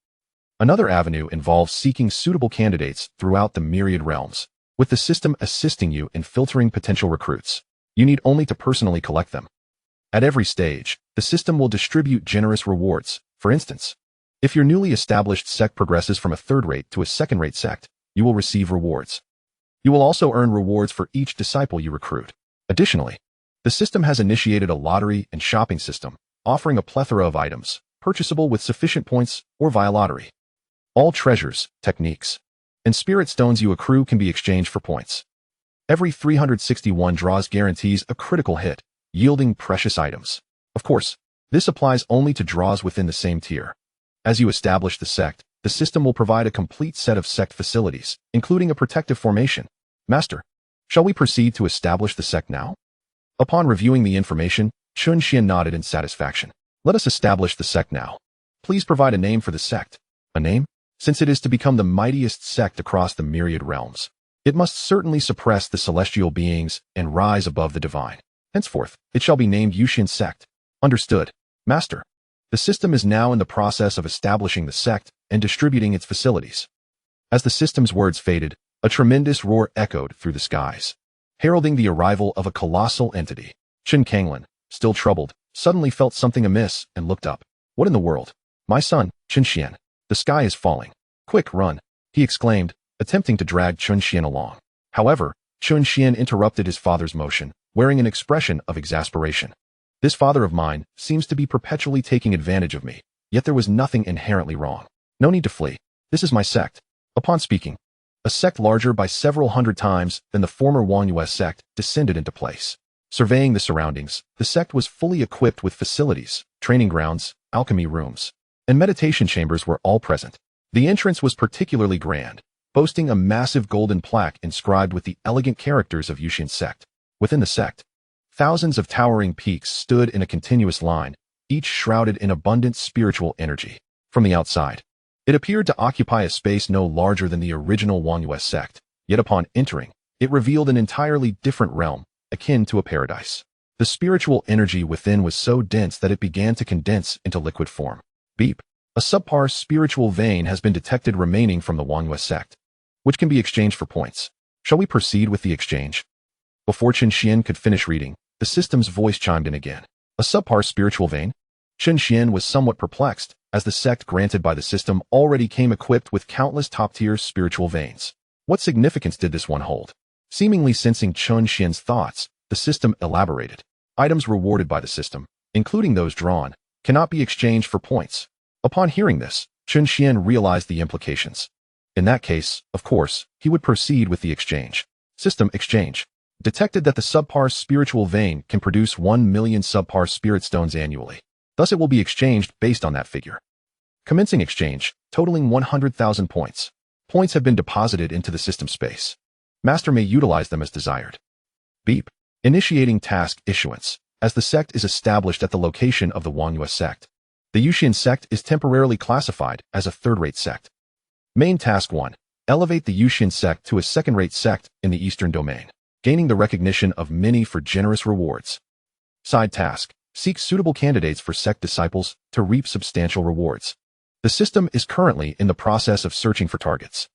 Another avenue involves seeking suitable candidates throughout the myriad realms, with the system assisting you in filtering potential recruits. You need only to personally collect them. At every stage, the system will distribute generous rewards. For instance, if your newly established sect progresses from a third-rate to a second-rate sect, you will receive rewards. You will also earn rewards for each disciple you recruit. Additionally, the system has initiated a lottery and shopping system, offering a plethora of items, purchasable with sufficient points or via lottery. All treasures, techniques, and spirit stones you accrue can be exchanged for points. Every 361 draws guarantees a critical hit, yielding precious items. Of course, this applies only to draws within the same tier. As you establish the sect, the system will provide a complete set of sect facilities, including a protective formation. Master, shall we proceed to establish the sect now? Upon reviewing the information, Chen Xuan nodded in satisfaction. Let us establish the sect now. Please provide a name for the sect. A name? Since it is to become the mightiest sect across the myriad realms, it must certainly suppress the celestial beings and rise above the divine. Henceforth, it shall be named Yusian Sect. Understood, Master. The The system is now in the process of establishing the sect and distributing its facilities. As the system's words faded, a tremendous roar echoed through the skies, heralding the arrival of a colossal entity. Chen Xuan, still troubled, suddenly felt something amiss and looked up. What in the world? My son, Chen Xuan. The sky is falling. Quick, run, he exclaimed, attempting to drag Chen Xuan along. However, Chen Xuan interrupted his father's motion, wearing an expression of exasperation. This father of mine seems to be perpetually taking advantage of me, yet there was nothing inherently wrong. No need to flee. This is my sect. Upon speaking, a sect larger by several hundred times than the former Wrongful sect descended into place. Surveying the surroundings, the sect was fully equipped with facilities, training grounds, alchemy rooms, and meditation chambers were all present. The entrance was particularly grand, boasting a massive golden plaque inscribed with the elegant characters of Yusian sect. Within the sect, thousands of towering peaks stood in a continuous line, each shrouded in abundant spiritual energy. From the outside, it appeared to occupy a space no larger than the original Wrongful sect, yet upon entering, it revealed an entirely different realm, akin to a paradise. The spiritual energy within was so dense that it began to condense into liquid form. Beep. A subpar spiritual vein has been detected remaining from the Wrongful sect, which can be exchanged for points. Shall we proceed with the exchange? Before Chen Xuan could finish reading, the system's voice chimed in again. A subpar spiritual vein? Chen Xuan was somewhat perplexed, as the sect granted by the system already came equipped with countless top-tier spiritual veins. What significance did this one hold? Seemingly sensing Chen Xuan's thoughts, the system elaborated. Items rewarded by the system, including those drawn, cannot be exchanged for points. Upon hearing this, Chen Xuan realized the implications. In that case, of course, he would proceed with the exchange. System exchange. Detected that the subpar spiritual vein can produce 1 million subpar spirit stones annually. Thus it will be exchanged based on that figure. Commencing exchange, totaling 100,000 points. Points have been deposited into the system space. Master may utilize them as desired. Beep. Initiating task issuance. As the sect is established at the location of the Wrongful sect, the Yusian sect is temporarily classified as a third-rate sect. Main task 1. Elevate the Yusian sect to a second-rate sect in the eastern domain, gaining the recognition of many for generous rewards. Side task. Seek suitable candidates for sect disciples to reap substantial rewards. The system is currently in the process of searching for targets.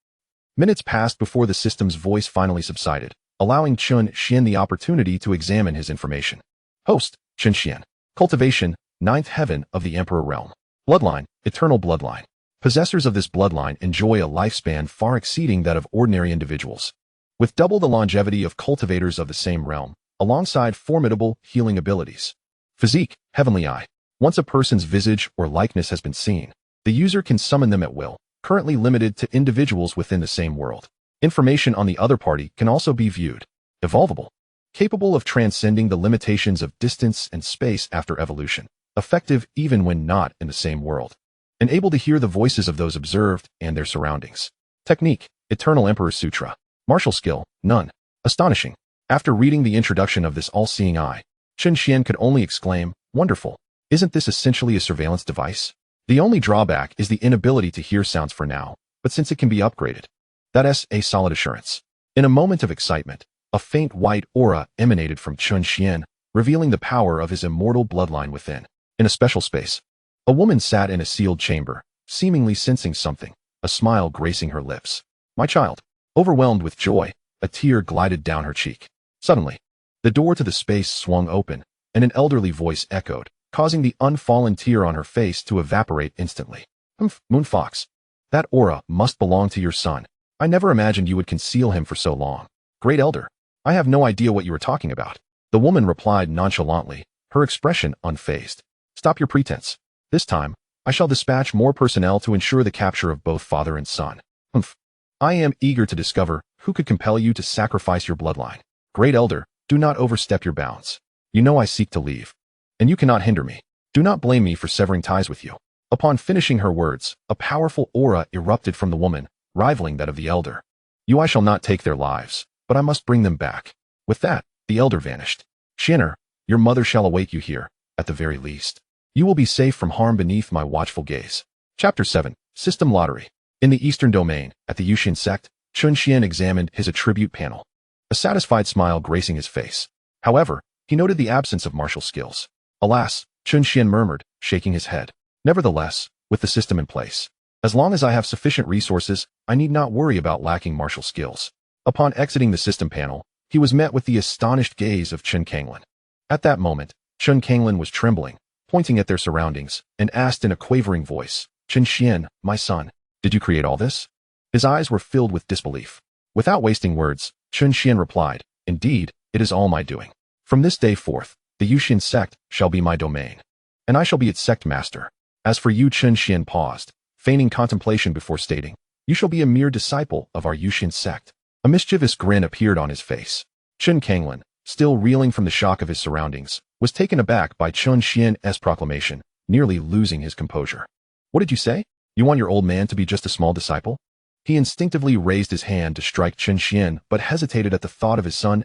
Minutes passed before the system's voice finally subsided, allowing Chen Xuan the opportunity to examine his information. Host, Chen Xuan. Cultivation, 9th heaven of the Emperor realm. Bloodline, eternal bloodline. Possessors of this bloodline enjoy a lifespan far exceeding that of ordinary individuals, with double the longevity of cultivators of the same realm, alongside formidable healing abilities. Physique, heavenly eye. Once a person's visage or likeness has been seen, the user can summon them at will, currently limited to individuals within the same world. Information on the other party can also be viewed. Evolvable. Capable of transcending the limitations of distance and space after evolution. Effective even when not in the same world. And able to hear the voices of those observed and their surroundings. Technique, Eternal Emperor Sutra. Martial skill, none. Astonishing. After reading the introduction of this all-seeing eye, Chen Xuan could only exclaim, wonderful. Isn't this essentially a surveillance device? The only drawback is the inability to hear sounds for now, but since it can be upgraded, that's a solid assurance. In a moment of excitement, a faint white aura emanated from Chen Xuan, revealing the power of his immortal bloodline within. In a special space, a woman sat in a sealed chamber, seemingly sensing something, a smile gracing her lips. My child. Overwhelmed with joy, a tear glided down her cheek. Suddenly, the door to the space swung open, and an elderly voice echoed, causing the unfallen tear on her face to evaporate instantly. Moon Fox. That aura must belong to your son. I never imagined you would conceal him for so long. Great Elder. I have no idea what you are talking about. The woman replied nonchalantly, her expression unfazed. Stop your pretense. This time, I shall dispatch more personnel to ensure the capture of both father and son. I am eager to discover who could compel you to sacrifice your bloodline. Great Elder, do not overstep your bounds. You know I seek to leave, and you cannot hinder me. Do not blame me for severing ties with you. Upon finishing her words, a powerful aura erupted from the woman, rivaling that of the elder. I shall not take their lives, but I must bring them back. With that, the elder vanished. Shinner, your mother shall await you here, at the very least. You will be safe from harm beneath my watchful gaze. Chapter 7. System Lottery. In the Eastern Domain, at the Yusian Sect, Chen Xuan examined his attribute panel, a satisfied smile gracing his face. However, he noted the absence of martial skills. Alas, Chen Xuan murmured, shaking his head. Nevertheless, with the system in place, as long as I have sufficient resources, I need not worry about lacking martial skills. Upon exiting the system panel, he was met with the astonished gaze of Chen Xuan. At that moment, Chen Xuan was trembling, pointing at their surroundings, and asked in a quavering voice, "Chen Xuan, my son, did you create all this?" His eyes were filled with disbelief. Without wasting words, Chen Xuan replied, "Indeed, it is all my doing. From this day forth, the Yusian sect shall be my domain, and I shall be its sect master. As for you," Chen Xuan paused, feigning contemplation before stating, "you shall be a mere disciple of our Yusian sect." A mischievous grin appeared on his face. Chen Xuan, still reeling from the shock of his surroundings, was taken aback by Chen Xuan's proclamation, nearly losing his composure. "What did you say? You want your old man to be just a small disciple?" He instinctively raised his hand to strike Chen Xuan, but hesitated at the thought of his son's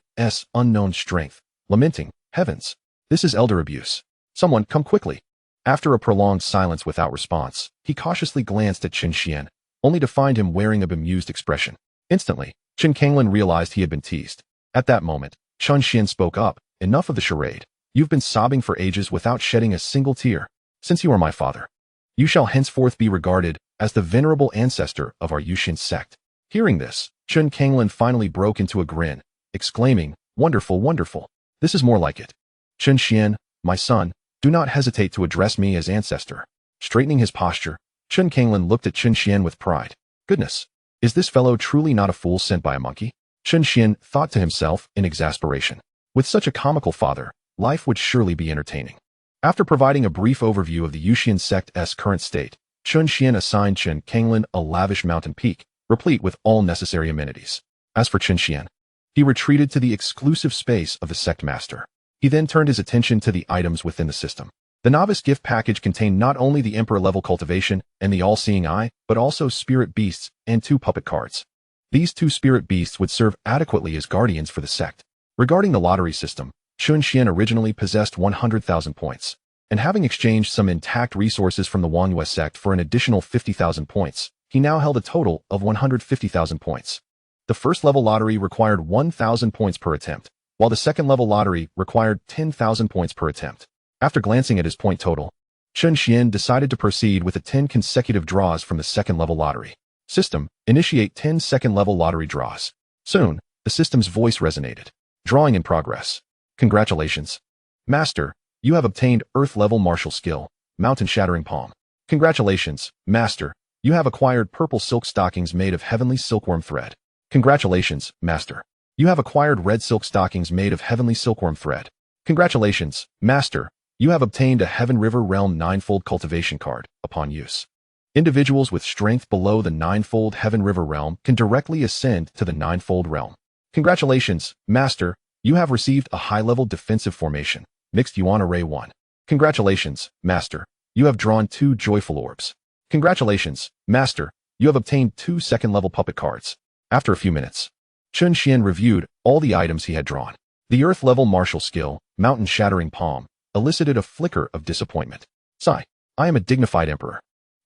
unknown strength, lamenting, "Heavens, this is elder abuse. Someone come quickly." After a prolonged silence without response, he cautiously glanced at Chen Xuan, only to find him wearing a bemused expression. Instantly, Chen Xuan realized he had been teased. At that moment, Chen Xuan spoke up, "Enough of the charade. You've been sobbing for ages without shedding a single tear. Since you are my father, you shall henceforth be regarded as the venerable ancestor of our Yusian sect." Hearing this, Chen Xuan finally broke into a grin, exclaiming, "Wonderful, wonderful. This is more like it. Chen Xuan, my son, do not hesitate to address me as ancestor." Straightening his posture, Chen Xuan looked at Chen Xuan with pride. "Goodness, is this fellow truly not a fool sent by a monkey?" Chen Xuan thought to himself in exasperation. With such a comical father, life would surely be entertaining. After providing a brief overview of the Yusian sect's current state, Chen Xuan assigned Chen Xuan a lavish mountain peak, replete with all necessary amenities. As for Chen Xuan, he retreated to the exclusive space of the sect master. He then turned his attention to the items within the system. The novice gift package contained not only the emperor-level cultivation and the all-seeing eye, but also spirit beasts and 2 puppet cards. These 2 spirit beasts would serve adequately as guardians for the sect. Regarding the lottery system, Chen Xuan originally possessed 100,000 points, and having exchanged some intact resources from the Wrongful sect for an additional 50,000 points, he now held a total of 150,000 points. The first-level lottery required 1,000 points per attempt, while the second-level lottery required 10,000 points per attempt. After glancing at his point total, Chen Xuan decided to proceed with the 10 consecutive draws from the second-level lottery. System, initiate 10 second-level lottery draws. Soon, the system's voice resonated. Drawing in progress. Congratulations, Master, you have obtained Earth-level martial skill, Mountain Shattering Palm. Congratulations, Master, you have acquired purple silk stockings made of heavenly silkworm thread. Congratulations, Master, you have acquired red silk stockings made of heavenly silkworm thread. Congratulations, Master, you have obtained a Heaven River Realm 9-fold cultivation card. Upon use, individuals with strength below the 9-fold Heaven River Realm can directly ascend to the 9-fold realm. Congratulations, Master, you have received a high-level defensive formation, Mixed Yuan Array 1. Congratulations, Master, you have drawn 2 joyful orbs. Congratulations, Master, you have obtained 2 second-level puppet cards. After a few minutes, Chen Xuan reviewed all the items he had drawn. The Earth-level martial skill, Mountain Shattering Palm, elicited a flicker of disappointment. Sigh, I am a dignified emperor.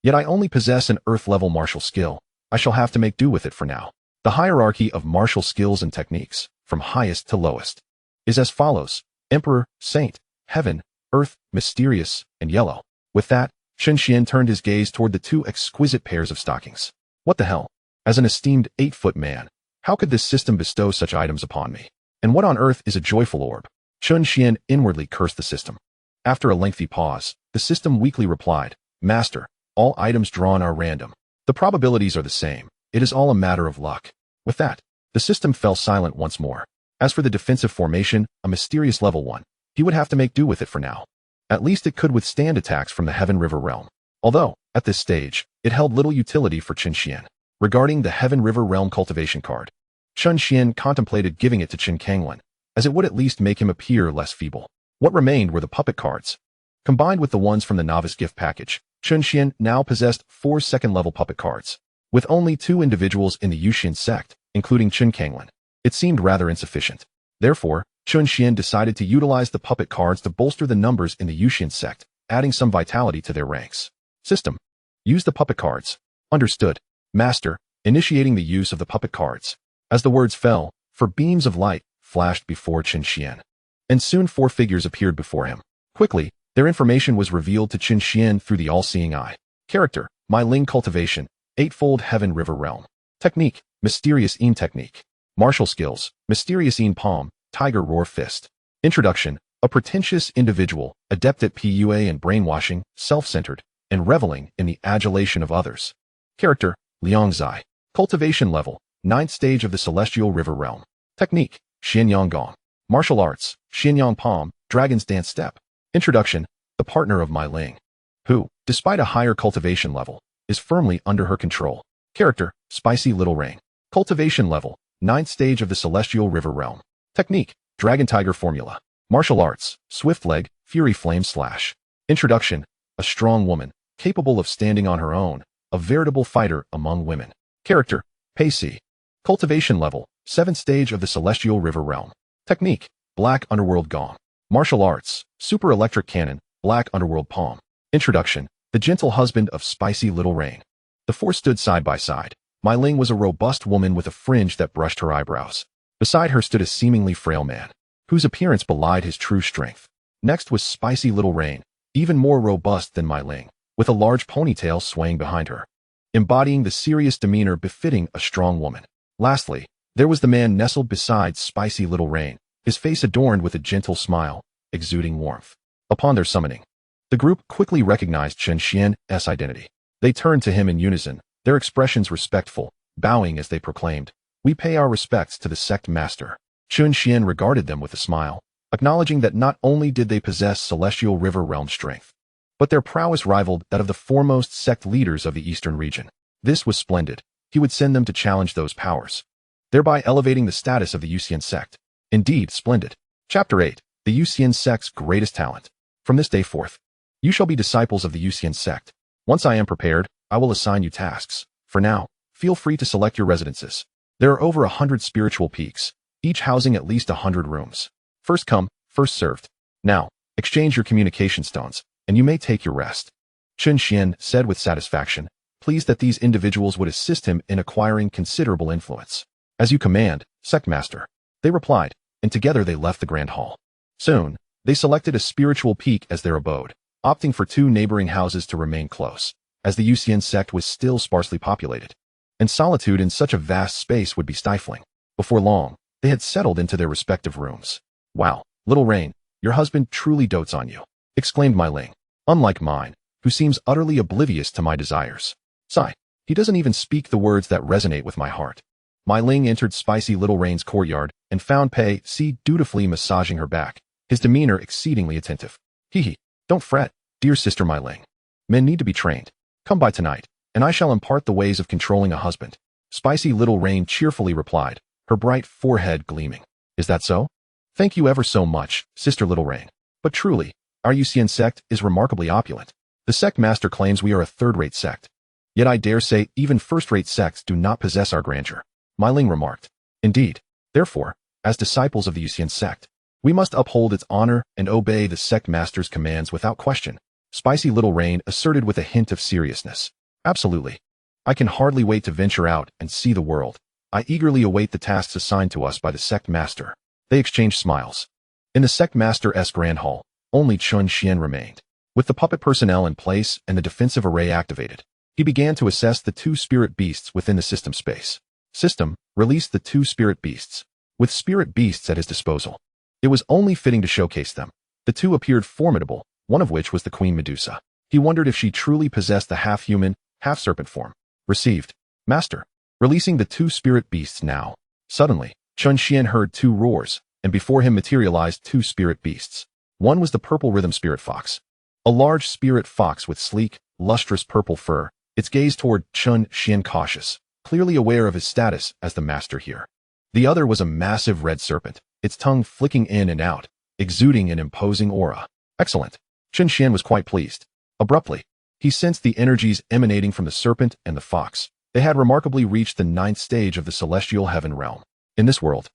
Yet I only possess an Earth-level martial skill. I shall have to make do with it for now. The hierarchy of martial skills and techniques, from highest to lowest, is as follows: Emperor, Saint, Heaven, Earth, Mysterious, and Yellow. With that, Chen Xuan turned his gaze toward the 2 exquisite pairs of stockings. What the hell? As an esteemed 8-foot man, how could this system bestow such items upon me? And what on earth is a joyful orb? Chen Xuan inwardly cursed the system. After a lengthy pause, the system weakly replied, Master, all items drawn are random. The probabilities are the same. It is all a matter of luck. With that, the system fell silent once more. As for the defensive formation, a mysterious level 1, he would have to make do with it for now. At least it could withstand attacks from the Heaven River Realm. Although, at this stage, it held little utility for Chen Xuan. Regarding the Heaven River Realm cultivation card, Chen Xuan contemplated giving it to Chen Xuan, as it would at least make him appear less feeble. What remained were the puppet cards. Combined with the ones from the novice gift package, Chen Xuan now possessed 4 second-level puppet cards. With only 2 individuals in the Yusian sect, including Chen Xuan, it seemed rather insufficient. Therefore, Chen Xuan decided to utilize the puppet cards to bolster the numbers in the Yusian sect, adding some vitality to their ranks. System. Use the puppet cards. Understood, Master, initiating the use of the puppet cards. As the words fell, 4 beams of light flashed before Chen Xuan, and soon 4 figures appeared before him. Quickly, Their information was revealed to Chen Xuan through the all-seeing eye. Character, My Ling Cultivation, Eightfold Heaven River Realm. Technique, Mysterious Een Technique. Martial skills, Mysterious Een Palm, Tiger Roar Fist. Introduction, a pretentious individual, adept at PUA and brainwashing, self-centered, and reveling in the adulation of others. Character, Liyang Sect. Cultivation level, 9th stage of the Celestial River Realm. Technique, Xianyang Gong. Martial arts, Xianyang Palm, Dragon's Dance Step. Introduction, the partner of My Ling, who, despite a higher cultivation level, is firmly under her control. Character, Spicy Little Rain. Cultivation level, 9th stage of the Celestial River Realm. Technique, Dragon Tiger Formula. Martial arts, Swift Leg, Fury Flame Slash. Introduction, a strong woman, capable of standing on her own, a veritable fighter among women. Character, Pacey. Cultivation level, 7th stage of the Celestial River Realm. Technique, Black Underworld Gong. Martial arts, Super Electric Cannon, Black Underworld Palm. Introduction, the gentle husband of Spicy Little Rain. The four stood side by side. My Ling was a robust woman with a fringe that brushed her eyebrows. Beside her stood a seemingly frail man, whose appearance belied his true strength. Next was Spicy Little Rain, even more robust than My Ling, with a large ponytail swaying behind her, embodying the serious demeanor befitting a strong woman. Lastly, there was the man nestled beside Spicy Little Rain, his face adorned with a gentle smile, exuding warmth. Upon their summoning, the group quickly recognized Chen Xuan's identity. They turned to him in unison, their expressions respectful, bowing as they proclaimed, "We pay our respects to the sect master." Chen Xuan regarded them with a smile, acknowledging that not only did they possess Celestial River Realm strength, but their prowess rivaled that of the foremost sect leaders of the eastern region. This was splendid. He would send them to challenge those powers, thereby elevating the status of the Yusian sect. Indeed, splendid. Chapter 8. The Yusian sect's greatest talent. From this day forth, you shall be disciples of the Yusian sect. Once I am prepared, I will assign you tasks. For now, feel free to select your residences. There are over 100 spiritual peaks, each housing at least 100 rooms. First come, first served. Now, exchange your communication stones, and you may take your rest. Chen Xuan said with satisfaction, pleased that these individuals would assist him in acquiring considerable influence. As you command, sect master. They replied, and together they left the grand hall. Soon, they selected a spiritual peak as their abode, opting for 2 neighboring houses to remain close, as the Yusian sect was still sparsely populated, and solitude in such a vast space would be stifling. Before long, they had settled into their respective rooms. Wow, Little Rain, your husband truly dotes on you, exclaimed My Ling, unlike mine, who seems utterly oblivious to my desires. Sigh, he doesn't even speak the words that resonate with my heart. My Ling entered Spicy Little Rain's courtyard and found Pei Si dutifully massaging her back, his demeanor exceedingly attentive. Hee, don't fret, dear sister My Ling. Men need to be trained. Come by tonight, and I shall impart the ways of controlling a husband. Spicy Little Rain cheerfully replied, her bright forehead gleaming. Is that so? Thank you ever so much, Sister Little Rain. But truly, our Yusian sect is remarkably opulent. The sect master claims we are a third-rate sect. Yet I dare say even first-rate sects do not possess our grandeur. My Ling remarked. Indeed. Therefore, as disciples of the Yusian sect, we must uphold its honor and obey the sect master's commands without question. Spicy Little Rain asserted with a hint of seriousness. Absolutely. I can hardly wait to venture out and see the world. I eagerly await the tasks assigned to us by the sect master. They exchanged smiles. In the sect master's grand hall, only Chen Xuan remained. With the puppet personnel in place and the defensive array activated, he began to assess the 2 spirit beasts within the system space. System, released the 2 spirit beasts. With spirit beasts at his disposal, it was only fitting to showcase them. The 2 appeared formidable, one of which was the Queen Medusa. He wondered if she truly possessed the half-human, half-serpent form. Received. Master. Releasing the 2 spirit beasts now. Suddenly, Chen Xuan heard 2 roars, and before him materialized 2 spirit beasts. One was the purple rhythm spirit fox. A large spirit fox with sleek, lustrous purple fur, its gaze toward Chen Xuan cautious, clearly aware of his status as the master here. The other was a massive red serpent, its tongue flicking in and out, exuding an imposing aura. Excellent. Chen Xuan was quite pleased. Abruptly, he sensed the energies emanating from the serpent and the fox. They had remarkably reached the 9th stage of the Celestial Heaven Realm. In this world,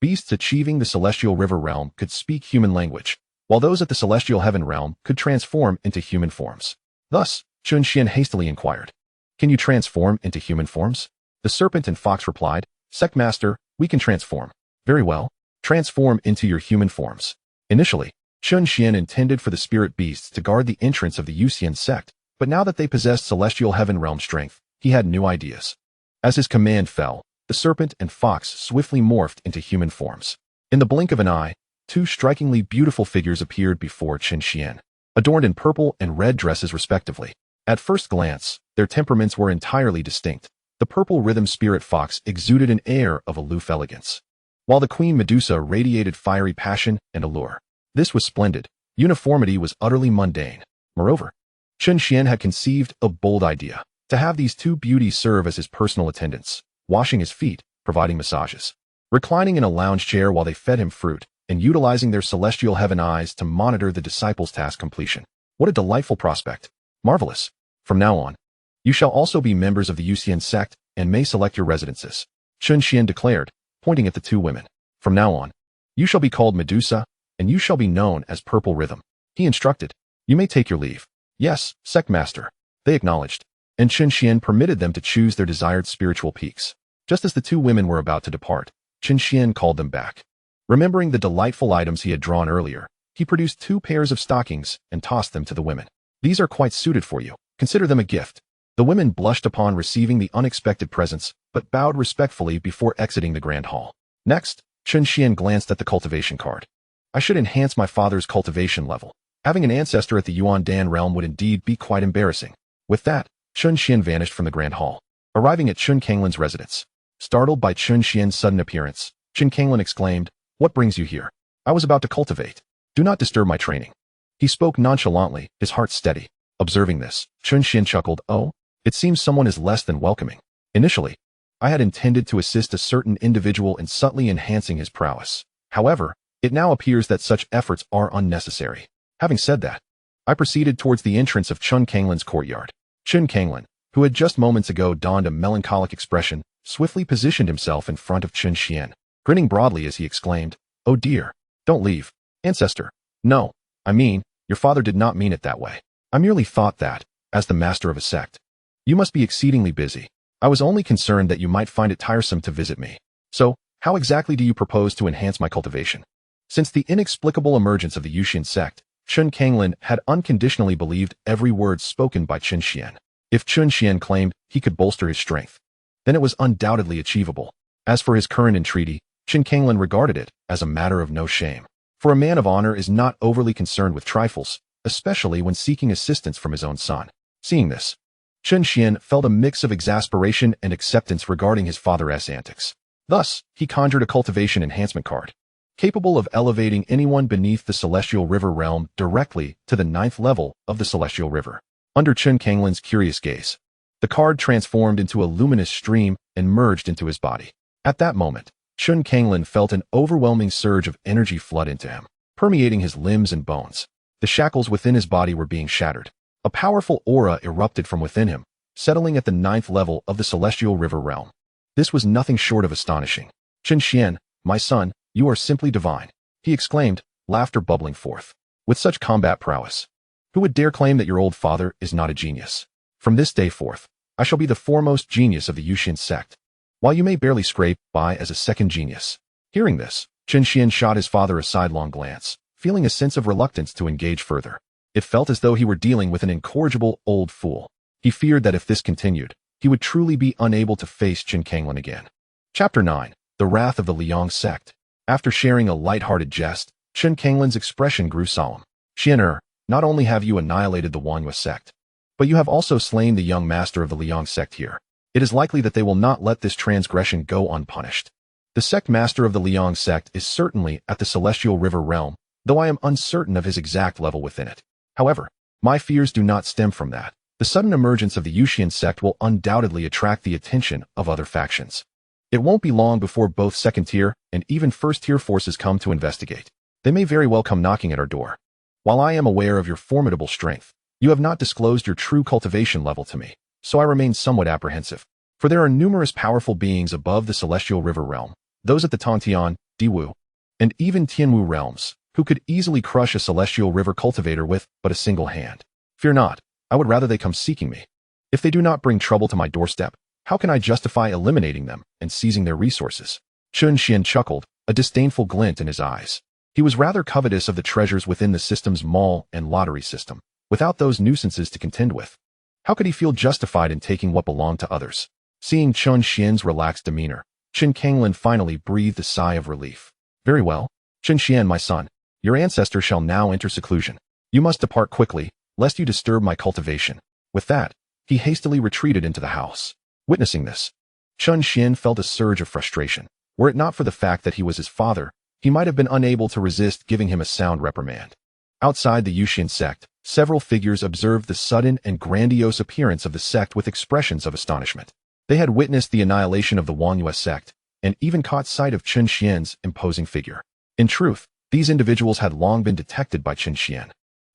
beasts achieving the Celestial River Realm could speak human language, while those at the Celestial Heaven Realm could transform into human forms. Thus, Chen Xuan hastily inquired, "Can you transform into human forms?" The serpent and fox replied, "Sect Master, we can transform." "Very well. Transform into your human forms." Initially, Chen Xuan intended for the spirit beasts to guard the entrance of the Yusian sect, but now that they possessed celestial heaven realm strength, he had new ideas. As his command fell, the serpent and fox swiftly morphed into human forms. In the blink of an eye, two strikingly beautiful figures appeared before Chen Xuan, adorned in purple and red dresses respectively. At first glance, their temperaments were entirely distinct. The purple rhythm spirit fox exuded an air of aloof elegance, while the queen Medusa radiated fiery passion and allure. This was splendid. Uniformity was utterly mundane. Moreover, Chen Xuan had conceived a bold idea, to have these two beauties serve as his personal attendants, washing his feet, providing massages, reclining in a lounge chair while they fed him fruit, and utilizing their celestial heaven eyes to monitor the disciples' task completion. What a delightful prospect. Marvelous. From now on, you shall also be members of the Yusian sect and may select your residences, Chen Xuan declared, pointing at the two women. From now on, you shall be called Medusa, and you shall be known as Purple Rhythm. He instructed. You may take your leave. Yes, sect master. They acknowledged, and Chen Xuan permitted them to choose their desired spiritual peaks. Just as the two women were about to depart, Chen Xuan called them back. Remembering the delightful items he had drawn earlier, he produced 2 pairs of stockings and tossed them to the women. These are quite suited for you. Consider them a gift. The women blushed upon receiving the unexpected presents, but bowed respectfully before exiting the grand hall. Next, Chen Xuan glanced at the cultivation card. I should enhance my father's cultivation level. Having an ancestor at the Yuan Dan realm would indeed be quite embarrassing. With that, Chen Xuan vanished from the grand hall, arriving at Chen Kanglin's residence. Startled by Chen Xuan's sudden appearance, Chen Kanglin exclaimed, "What brings you here? I was about to cultivate. Do not disturb my training." He spoke nonchalantly, his heart steady. Observing this, Chen Xuan chuckled, "Oh, it seems someone is less than welcoming. Initially, I had intended to assist a certain individual in subtly enhancing his prowess. However, it now appears that such efforts are unnecessary." Having said that, I proceeded towards the entrance of Chen Kanglin's courtyard. Chen Kanglin, who had just moments ago donned a melancholic expression, swiftly positioned himself in front of Chen Xuan, grinning broadly as he exclaimed, "Oh dear, don't leave, ancestor. No, I mean, your father did not mean it that way. I merely thought that, as the master of a sect, you must be exceedingly busy. I was only concerned that you might find it tiresome to visit me. So, how exactly do you propose to enhance my cultivation?" Since the inexplicable emergence of the Yusian sect, Chen Kanglin had unconditionally believed every word spoken by Chen Xuan. If Chen Xuan claimed he could bolster his strength, then it was undoubtedly achievable. As for his current entreaty, Chen Kanglin regarded it as a matter of no shame. For a man of honor is not overly concerned with trifles, especially when seeking assistance from his own son. Seeing this, Chen Xuan felt a mix of exasperation and acceptance regarding his father's antics. Thus, he conjured a cultivation enhancement card, capable of elevating anyone beneath the Celestial River realm directly to the 9th level of the Celestial River. Under Chen Kanglin's curious gaze, the card transformed into a luminous stream and merged into his body. At that moment, Chen Kanglin felt an overwhelming surge of energy flood into him, permeating his limbs and bones. The shackles within his body were being shattered. A powerful aura erupted from within him, settling at the 9th level of the Celestial River realm. This was nothing short of astonishing. "Chen Xuan, my son, you are simply divine," he exclaimed, laughter bubbling forth. "With such combat prowess, who would dare claim that your old father is not a genius? From this day forth, I shall be the foremost genius of the Yusian sect, while you may barely scrape by as a second genius." Hearing this, Chen Xuan shot his father a sidelong glance, feeling a sense of reluctance to engage further. It felt as though he were dealing with an incorrigible old fool. He feared that if this continued, he would truly be unable to face Chen Kanglin again. Chapter 9. The Wrath of the Liyang Sect. After sharing a light-hearted jest, Chen Kanglin's expression grew solemn. "Xian'er, not only have you annihilated the Wanhua sect, but you have also slain the young master of the Liyang sect here. It is likely that they will not let this transgression go unpunished. The sect master of the Liyang sect is certainly at the Celestial River realm, though I am uncertain of his exact level within it. However, my fears do not stem from that. The sudden emergence of the Yusian sect will undoubtedly attract the attention of other factions. It won't be long before both second-tier and even first-tier forces come to investigate. They may very well come knocking at our door. While I am aware of your formidable strength, you have not disclosed your true cultivation level to me, so I remain somewhat apprehensive. For there are numerous powerful beings above the Celestial River realm, those at the Tongtian, Diwu, and even Tianwu realms, who could easily crush a Celestial River cultivator with but a single hand. Fear not, I would rather they come seeking me. If they do not bring trouble to my doorstep, how can I justify eliminating them and seizing their resources?" Chen Xuan chuckled, a disdainful glint in his eyes. He was rather covetous of the treasures within the system's mall and lottery system, without those nuisances to contend with. How could he feel justified in taking what belonged to others? Seeing Chen Xian's relaxed demeanor, Chen Kanglin finally breathed a sigh of relief. Very well, Chen Xian, my son, your ancestor shall now enter seclusion. You must depart quickly, lest you disturb my cultivation. With that, he hastily retreated into the house. Witnessing this, Chen Xian felt a surge of frustration. Were it not for the fact that he was his father, he might have been unable to resist giving him a sound reprimand. Outside the Yusian sect, several figures observed the sudden and grandiose appearance of the sect with expressions of astonishment. They had witnessed the annihilation of the Wrongful sect, and even caught sight of Chen Xian's imposing figure. In truth, these individuals had long been detected by Chen Xian.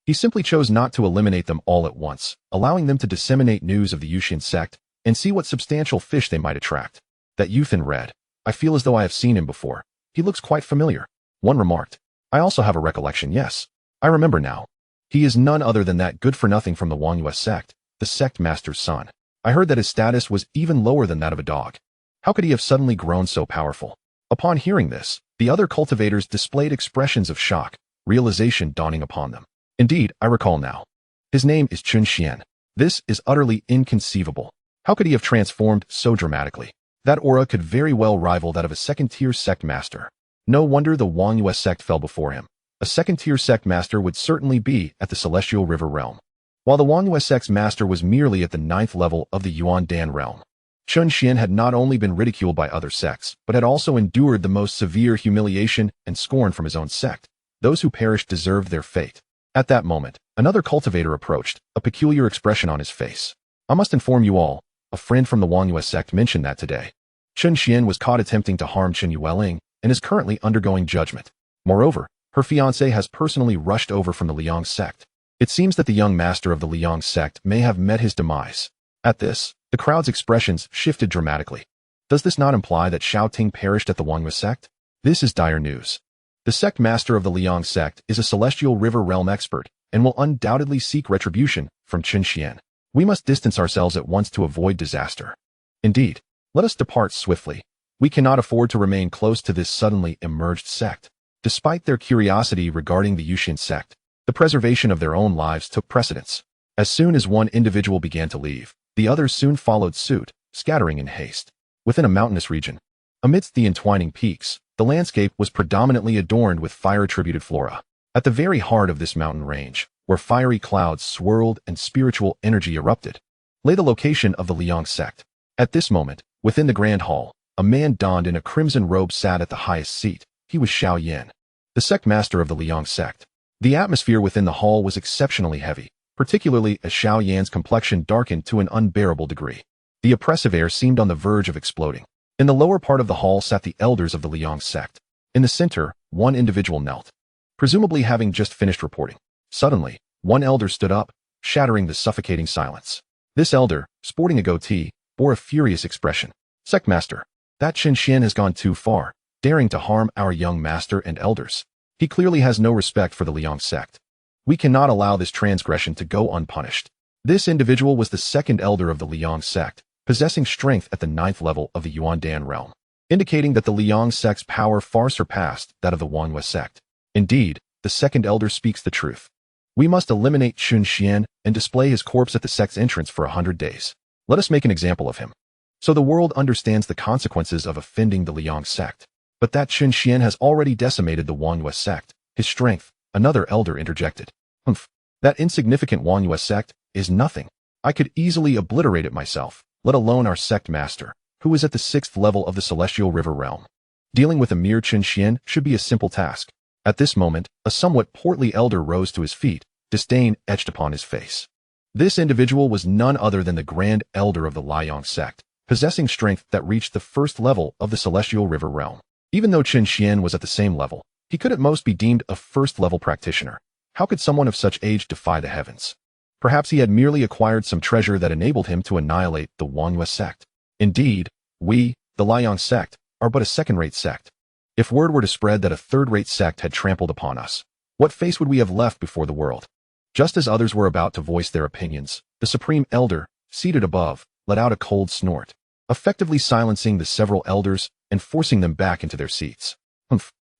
He simply chose not to eliminate them all at once, allowing them to disseminate news of the Yusian sect and see what substantial fish they might attract. That youth in red, I feel as though I have seen him before. He looks quite familiar, one remarked. I also have a recollection, yes. I remember now. He is none other than that good-for-nothing from the Wrongful sect, the sect master's son. I heard that his status was even lower than that of a dog. How could he have suddenly grown so powerful? Upon hearing this, the other cultivators displayed expressions of shock, realization dawning upon them. Indeed, I recall now. His name is Chen Xian. This is utterly inconceivable. How could he have transformed so dramatically? That aura could very well rival that of a second-tier sect master. No wonder the Wrongful sect fell before him. A second-tier sect master would certainly be at the Celestial River realm, while the Wrongful sect's master was merely at the 9th level of the Yuan Dan realm. Chen Xian had not only been ridiculed by other sects, but had also endured the most severe humiliation and scorn from his own sect. Those who perished deserved their fate. At that moment, another cultivator approached, a peculiar expression on his face. I must inform you all, a friend from the Wrongful sect mentioned that today. Chen Xian was caught attempting to harm Chen Yueling and is currently undergoing judgment. Moreover, her fiancé has personally rushed over from the Liyang Sect. It seems that the young master of the Liyang Sect may have met his demise. At this, the crowd's expressions shifted dramatically. Does this not imply that Xiao Ting perished at the Wrongful Sect? This is dire news. The sect master of the Liyang Sect is a Celestial River realm expert and will undoubtedly seek retribution from Chen Xian. We must distance ourselves at once to avoid disaster. Indeed, let us depart swiftly. We cannot afford to remain close to this suddenly emerged sect. Despite their curiosity regarding the Yusian sect, the preservation of their own lives took precedence. As soon as one individual began to leave, the others soon followed suit, scattering in haste. Within a mountainous region, amidst the entwining peaks, the landscape was predominantly adorned with fire-attributed flora. At the very heart of this mountain range, where fiery clouds swirled and spiritual energy erupted, lay the location of the Liyang Sect. At this moment, within the grand hall, a man donned in a crimson robe sat at the highest seat. He was Xiao Yan, the sect master of the Liyang Sect. The atmosphere within the hall was exceptionally heavy, particularly as Xiao Yan's complexion darkened to an unbearable degree. The oppressive air seemed on the verge of exploding. In the lower part of the hall sat the elders of the Liyang Sect. In the center, one individual knelt, presumably having just finished reporting. Suddenly, one elder stood up, shattering the suffocating silence. This elder, sporting a goatee, bore a furious expression. Sect master, that Chen Xian has gone too far, daring to harm our young master and elders. He clearly has no respect for the Liyang Sect. We cannot allow this transgression to go unpunished. This individual was the second elder of the Liyang Sect, possessing strength at the 9th level of the Yuan Dan realm, indicating that the Liyang Sect's power far surpassed that of the Wrongful Sect. Indeed, the second elder speaks the truth. We must eliminate Chen Xian and display his corpse at the sect's entrance for 100 days. Let us make an example of him, so the world understands the consequences of offending the Liyang Sect. But that Chen Xian has already decimated the Wrongful Sect. His strength, another elder interjected. That insignificant Wrongful Sect is nothing. I could easily obliterate it myself, let alone our sect master, who is at the 6th level of the Celestial River realm. Dealing with a mere Chen Xian should be a simple task. At this moment, a somewhat portly elder rose to his feet, disdain etched upon his face. This individual was none other than the Grand Elder of the Liyang Sect, possessing strength that reached the 1st level of the Celestial River realm. Even though Chen Xian was at the same level, he could at most be deemed a 1st-level practitioner. How could someone of such age defy the heavens? Perhaps he had merely acquired some treasure that enabled him to annihilate the Wrongful Sect. Indeed, we, the Liyang Sect, are but a second-rate sect. If word were to spread that a third-rate sect had trampled upon us, what face would we have left before the world? Just as others were about to voice their opinions, the Supreme Elder, seated above, let out a cold snort, effectively silencing the several elders and forcing them back into their seats.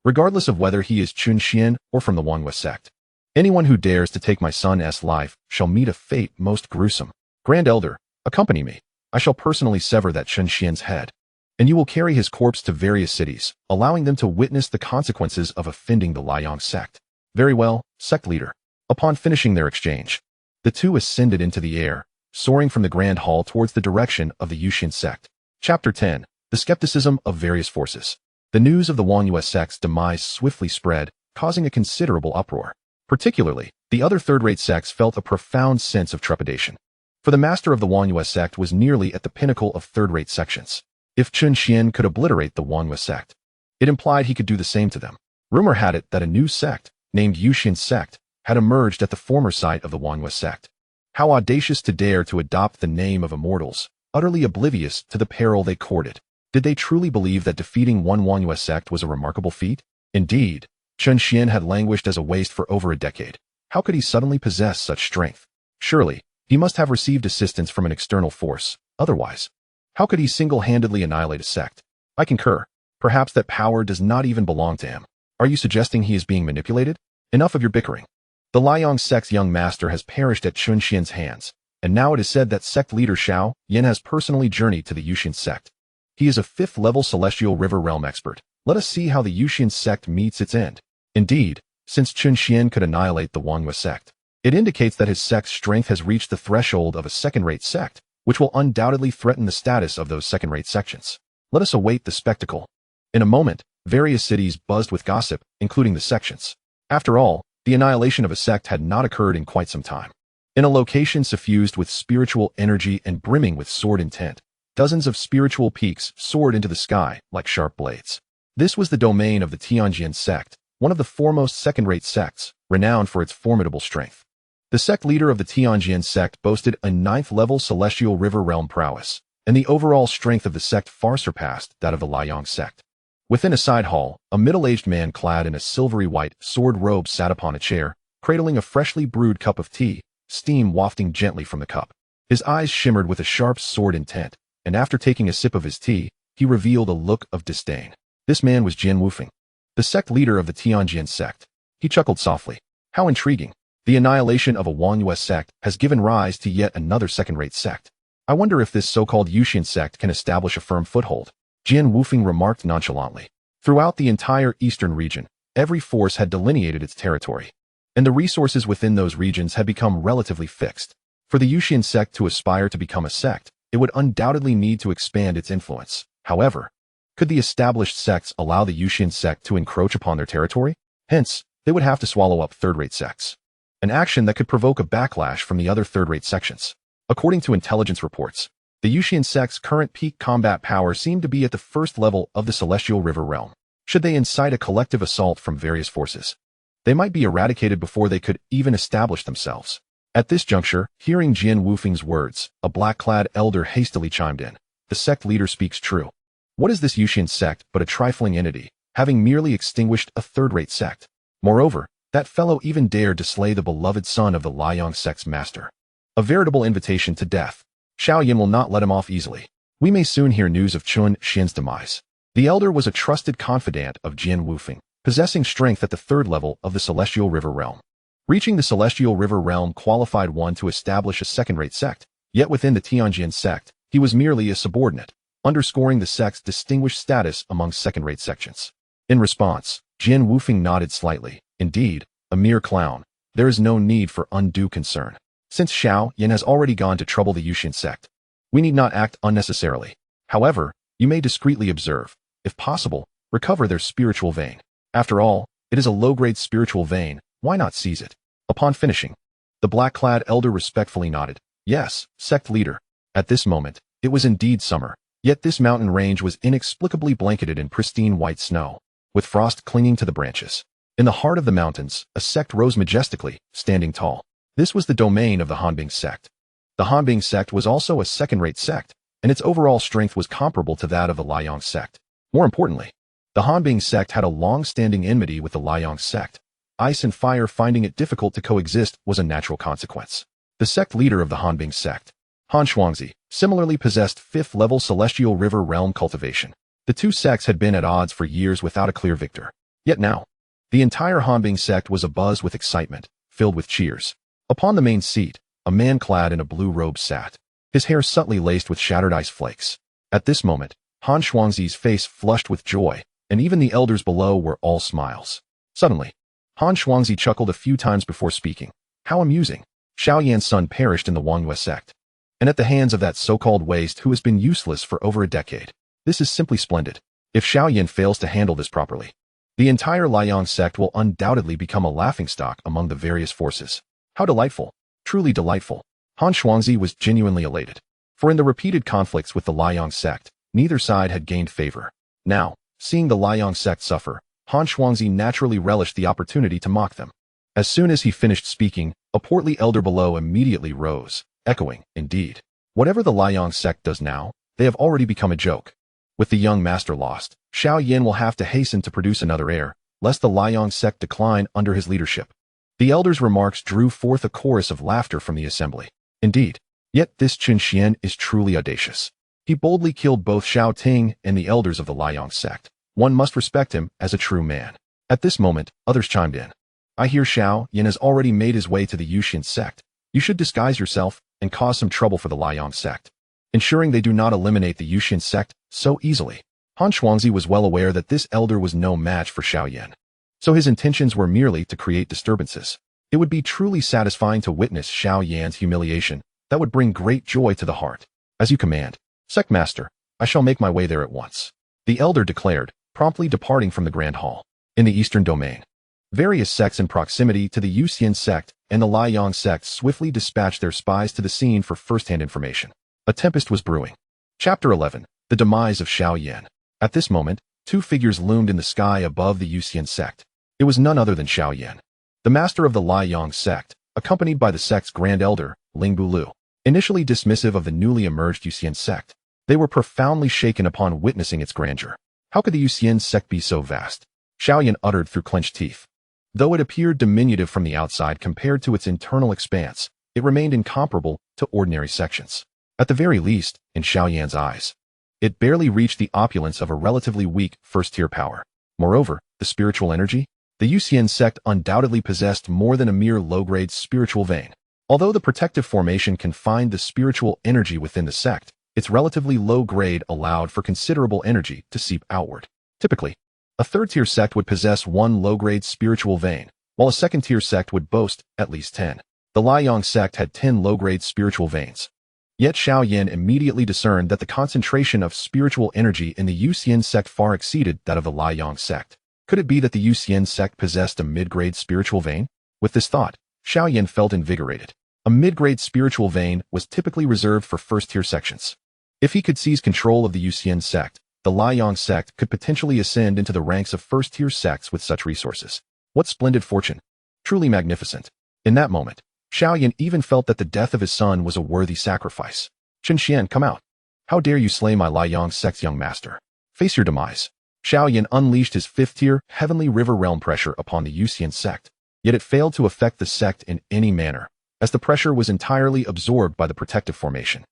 regardless of whether he is Chen Xuan or from the Wrongful sect. Anyone who dares to take my son's life shall meet a fate most gruesome. Grand Elder, accompany me. I shall personally sever that Chen Xuan's head, and you will carry his corpse to various cities, allowing them to witness the consequences of offending the Liyang Sect. Very well, sect leader. Upon finishing their exchange, the two ascended into the air, soaring from the grand hall towards the direction of the Yusian sect. Chapter 10. The Skepticism of Various Forces. The news of the Wrongful sect's demise swiftly spread, causing a considerable uproar. Particularly, the other third-rate sects felt a profound sense of trepidation. For the master of the Wrongful sect was nearly at the pinnacle of third-rate sections. If Chen Xuan could obliterate the Wrongful sect, it implied he could do the same to them. Rumor had it that a new sect, named Yusian sect, had emerged at the former site of the Wrongful sect. How audacious to dare to adopt the name of immortals, utterly oblivious to the peril they courted. Did they truly believe that defeating one Wrongful sect was a remarkable feat? Indeed, Chen Xuan had languished as a waste for over a decade. How could he suddenly possess such strength? Surely, he must have received assistance from an external force. Otherwise, how could he single-handedly annihilate a sect? I concur. Perhaps that power does not even belong to him. Are you suggesting he is being manipulated? Enough of your bickering. The Liyang sect's young master has perished at Chen Xuan's hands, and now it is said that sect leader Xiao Yin has personally journeyed to the Yusian sect. He is a 5th-level celestial river realm expert. Let us see how the Yusian sect meets its end. Indeed, since Chen Xuan could annihilate the Wrongful sect, it indicates that his sect's strength has reached the threshold of a second-rate sect, which will undoubtedly threaten the status of those second-rate sections. Let us await the spectacle. In a moment, various cities buzzed with gossip, including the sections. After all, the annihilation of a sect had not occurred in quite some time. In a location suffused with spiritual energy and brimming with sword intent, dozens of spiritual peaks soared into the sky like sharp blades. This was the domain of the Tianjian sect, one of the foremost second-rate sects, renowned for its formidable strength. The sect leader of the Tianjian sect boasted a 9th-level celestial river realm prowess, and the overall strength of the sect far surpassed that of the Liyang sect. Within a side hall, a middle-aged man clad in a silvery white sword robe sat upon a chair, cradling a freshly brewed cup of tea, steam wafting gently from the cup. His eyes shimmered with a sharp sword intent, and after taking a sip of his tea, he revealed a look of disdain. This man was Jian Wufeng, the sect leader of the Tianjian sect. He chuckled softly. How intriguing. The annihilation of a Wrongful sect has given rise to yet another second-rate sect. I wonder if this so-called Yusian sect can establish a firm foothold. Jian Wufeng remarked nonchalantly. Throughout the entire eastern region, every force had delineated its territory, and the resources within those regions had become relatively fixed. For the Yusian sect to aspire to become a sect, it would undoubtedly need to expand its influence. However, could the established sects allow the Yusian sect to encroach upon their territory? Hence, they would have to swallow up third-rate sects, an action that could provoke a backlash from the other third-rate sections. According to intelligence reports, the Yusian sect's current peak combat power seemed to be at the first level of the Celestial River realm. Should they incite a collective assault from various forces, they might be eradicated before they could even establish themselves. At this juncture, hearing Jian Wufeng's words, a black-clad elder hastily chimed in. The sect leader speaks true. What is this Yusian sect but a trifling entity, having merely extinguished a third-rate sect? Moreover, that fellow even dared to slay the beloved son of the Liyang sect's master. A veritable invitation to death. Xiao Yin will not let him off easily. We may soon hear news of Chen Xuan's demise. The elder was a trusted confidant of Jian Wufeng, possessing strength at the 3rd level of the Celestial River realm. Reaching the Celestial River realm qualified one to establish a second-rate sect, yet within the Tianjian sect, he was merely a subordinate, underscoring the sect's distinguished status among second-rate sections. In response, Jian Wufeng nodded slightly. Indeed, a mere clown. There is no need for undue concern. Since Xiao Yin has already gone to trouble the Yusian sect, we need not act unnecessarily. However, you may discreetly observe, if possible, recover their spiritual vein. After all, it is a low-grade spiritual vein. Why not seize it? Upon finishing, the black-clad elder respectfully nodded. Yes, sect leader. At this moment, it was indeed summer, yet this mountain range was inexplicably blanketed in pristine white snow, with frost clinging to the branches. In the heart of the mountains, a sect rose majestically, standing tall. This was the domain of the Hanbing sect. The Hanbing sect was also a second-rate sect, and its overall strength was comparable to that of the Liyang sect. More importantly, the Hanbing sect had a long-standing enmity with the Liyang sect. Ice and fire finding it difficult to coexist was a natural consequence. The sect leader of the Hanbing sect, Han Shuangzi, similarly possessed 5th-level Celestial River realm cultivation. The two sects had been at odds for years without a clear victor. Yet now, the entire Hanbing sect was abuzz with excitement, filled with cheers. Upon the main seat, a man clad in a blue robe sat, his hair subtly laced with shattered ice flakes. At this moment, Han Shuangzi's face flushed with joy, and even the elders below were all smiles. Suddenly, Han Shuangzi chuckled a few times before speaking. How amusing. Xiao Yan's son perished in the Wrongful sect, and at the hands of that so-called waste who has been useless for over a decade. This is simply splendid. If Xiao Yan fails to handle this properly, the entire Liyang sect will undoubtedly become a laughingstock among the various forces. How delightful. Truly delightful. Han Shuangzi was genuinely elated. For in the repeated conflicts with the Liyang sect, neither side had gained favor. Now, seeing the Liyang sect suffer, Han Shuangzi naturally relished the opportunity to mock them. As soon as he finished speaking, a portly elder below immediately rose, echoing, indeed. Whatever the Liyang sect does now, they have already become a joke. With the young master lost, Xiao Yan will have to hasten to produce another heir, lest the Liyang sect decline under his leadership. The elder's remarks drew forth a chorus of laughter from the assembly. Indeed. Yet this Chen Xuan is truly audacious. He boldly killed both Xiao Ting and the elders of the Liyang sect. One must respect him as a true man. At this moment, others chimed in. I hear Xiao Yan has already made his way to the Yusian sect. You should disguise yourself and cause some trouble for the Liyang sect, ensuring they do not eliminate the Yusian sect so easily. Han Shuangzi was well aware that this elder was no match for Xiao Yan, so his intentions were merely to create disturbances. It would be truly satisfying to witness Xiao Yan's humiliation. That would bring great joy to the heart. As you command, Sect Master, I shall make my way there at once. The elder declared, promptly departing from the Grand Hall. In the eastern domain, various sects in proximity to the Yusian sect and the Liyang sect swiftly dispatched their spies to the scene for first-hand information. A tempest was brewing. Chapter 11. The Demise of Xiao Yan. At this moment, two figures loomed in the sky above the Yusian sect. It was none other than Xiao Yan, the master of the Liyang sect, accompanied by the sect's grand elder, Ling Bulu. Initially dismissive of the newly emerged Yusian sect, they were profoundly shaken upon witnessing its grandeur. How could the Yusian sect be so vast? Xiao Yan uttered through clenched teeth. Though it appeared diminutive from the outside compared to its internal expanse, it remained incomparable to ordinary sections. At the very least, in Xiao Yan's eyes, it barely reached the opulence of a relatively weak first-tier power. Moreover, the spiritual energy? The Yusian sect undoubtedly possessed more than a mere low-grade spiritual vein. Although the protective formation confined the spiritual energy within the sect, its relatively low grade allowed for considerable energy to seep outward. Typically, a third-tier sect would possess one low-grade spiritual vein, while a second-tier sect would boast at least 10. The Liyang sect had 10 low-grade spiritual veins. Yet Xiao Yan immediately discerned that the concentration of spiritual energy in the Yusian sect far exceeded that of the Liyang sect. Could it be that the Yusian sect possessed a mid-grade spiritual vein? With this thought, Xiao Yan felt invigorated. A mid-grade spiritual vein was typically reserved for first-tier sections. If he could seize control of the Yusian sect, the Liyang sect could potentially ascend into the ranks of first-tier sects with such resources. What splendid fortune! Truly magnificent. In that moment, Xiao Yan even felt that the death of his son was a worthy sacrifice. Chen Xuan, come out. How dare you slay my Liyang sect's young master? Face your demise. Xiao Yan unleashed his fifth-tier Heavenly River Realm pressure upon the Yusian sect. Yet it failed to affect the sect in any manner, as the pressure was entirely absorbed by the protective formation.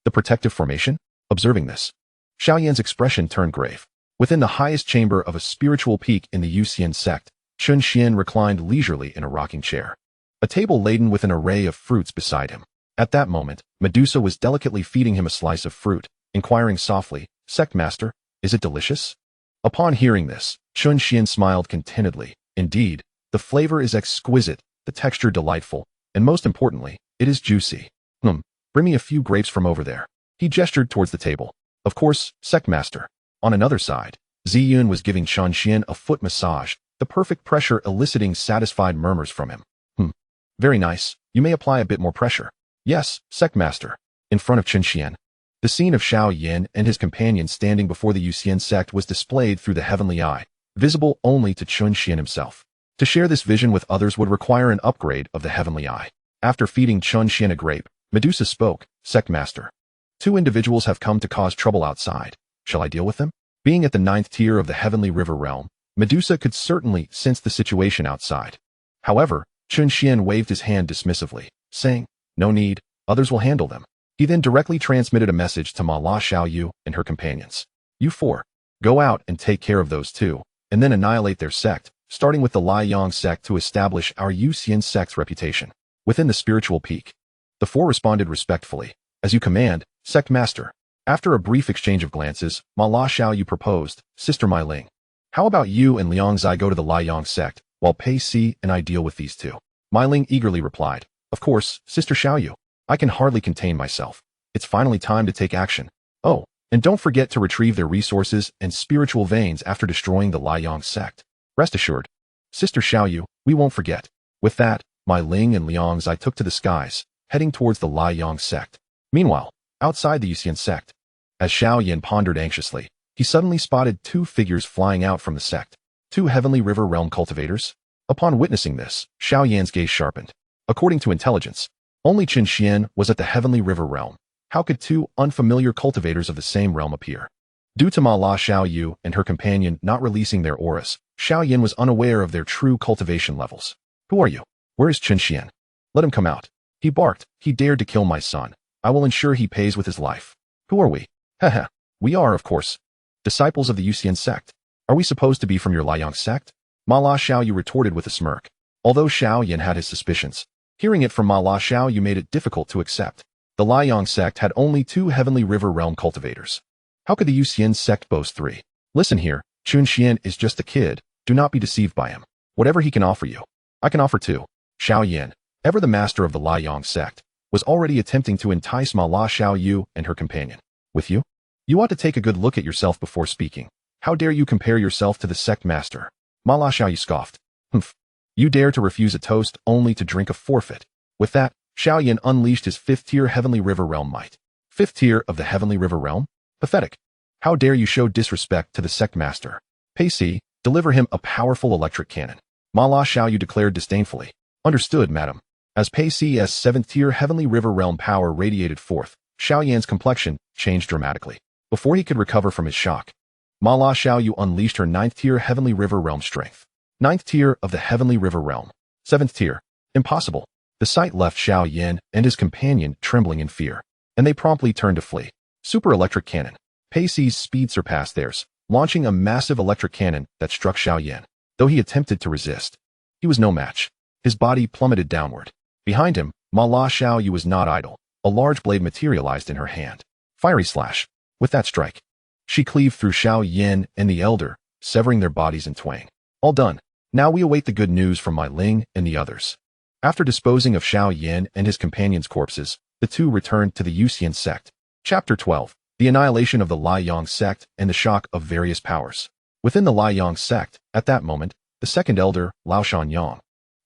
The protective formation? Observing this, Xiao Yan's expression turned grave. Within the highest chamber of a spiritual peak in the Yusian sect, Chen Xuan reclined leisurely in a rocking chair, a table laden with an array of fruits beside him. At that moment, Medusa was delicately feeding him a slice of fruit, inquiring softly, Sect Master, is it delicious? Upon hearing this, Chen Xuan smiled contentedly. Indeed, the flavor is exquisite, the texture delightful, and most importantly, it is juicy. Bring me a few grapes from over there. He gestured towards the table. Of course, Sect Master. On another side, Ziyun was giving Chen Xuan a foot massage, the perfect pressure eliciting satisfied murmurs from him. Very nice. You may apply a bit more pressure. Yes, Sect Master. In front of Chen Xuan, the scene of Xiao Yan and his companions standing before the Yusian sect was displayed through the heavenly eye, visible only to Chen Xuan himself. To share this vision with others would require an upgrade of the heavenly eye. After feeding Chen Xuan a grape, Medusa spoke, Sect Master. Two individuals have come to cause trouble outside. Shall I deal with them? Being at the 9th tier of the Heavenly River Realm, Medusa could certainly sense the situation outside. However, Chen Xuan waved his hand dismissively, saying, no need, others will handle them. He then directly transmitted a message to Ma La Xiaoyu and her companions. You four, go out and take care of those two. and then annihilate their sect, starting with the Liyang Sect to establish our Yusian sect's reputation within the spiritual peak. The four responded respectfully. As you command, Sect Master. After a brief exchange of glances, Ma La Xiaoyu proposed, Sister Mai Ling. How about you and Liang Zai go to the Liyang Sect, while Pei Si and I deal with these two? Mai Ling eagerly replied, Of course, Sister Xiaoyu. I can hardly contain myself. It's finally time to take action. Oh, and don't forget to retrieve their resources and spiritual veins after destroying the Liyang Sect. Rest assured. Sister Xiaoyu, we won't forget. With that, Mai Ling and Liang Zai took to the skies, heading towards the Liyang Sect. Meanwhile, outside the Yusian sect, as Xiao Yan pondered anxiously, he suddenly spotted two figures flying out from the sect. Two Heavenly River Realm cultivators. Upon witnessing this, Xiao Yan's gaze sharpened. According to intelligence, only Chen Xuan was at the Heavenly River Realm. How could two unfamiliar cultivators of the same realm appear? Due to Ma La Xiaoyu and her companion not releasing their auras, Xiao Yan was unaware of their true cultivation levels. Who are you? Where is Chen Xuan? Let him come out. He barked. He dared to kill my son. I will ensure he pays with his life. Who are we? Haha. We are, of course, disciples of the Yusian sect. Are we supposed to be from your Liyang sect? Ma La Xiaoyu retorted with a smirk. Although Xiao Yan had his suspicions, hearing it from Ma La Xiaoyu made it difficult to accept. The Liyang sect had only two Heavenly River Realm cultivators. How could the Yusian sect boast three? Listen here, Chen Xuan is just a kid. Do not be deceived by him. Whatever he can offer you, I can offer too. Xiao Yan, ever the master of the Liyang sect, was already attempting to entice Ma La Xiaoyu and her companion. With you? You ought to take a good look at yourself before speaking. How dare you compare yourself to the sect master? Ma La Xiaoyu scoffed. Humph. You dare to refuse a toast only to drink a forfeit. With that, Xiao Yan unleashed his fifth-tier Heavenly River Realm might. Fifth tier of the Heavenly River Realm? Pathetic. How dare you show disrespect to the sect master? Pei Si, deliver him a powerful electric cannon. Ma La Xiaoyu declared disdainfully. Understood, madam. As Pei Si's seventh-tier Heavenly River Realm power radiated forth, Xiao Yan's complexion changed dramatically. Before he could recover from his shock, Ma La Xiaoyu unleashed her ninth-tier Heavenly River Realm strength. Ninth tier of the Heavenly River Realm. Seventh tier. Impossible. The sight left Xiao Yan and his companion trembling in fear, and they promptly turned to flee. Super electric cannon. Pei Si's speed surpassed theirs, launching a massive electric cannon that struck Xiao Yan. Though he attempted to resist, he was no match. His body plummeted downward. Behind him, Ma La Xiaoyu was not idle. A large blade materialized in her hand. Fiery slash. With that strike, she cleaved through Xiao Yan and the elder, severing their bodies in twain. All done. Now we await the good news from Mai Ling and the others. After disposing of Xiao Yan and his companions' corpses, the two returned to the Yusian sect. Chapter 12. The Annihilation of the Liyang Sect and the Shock of Various Powers. Within the Liyang Sect, at that moment, the second elder, Lao Shan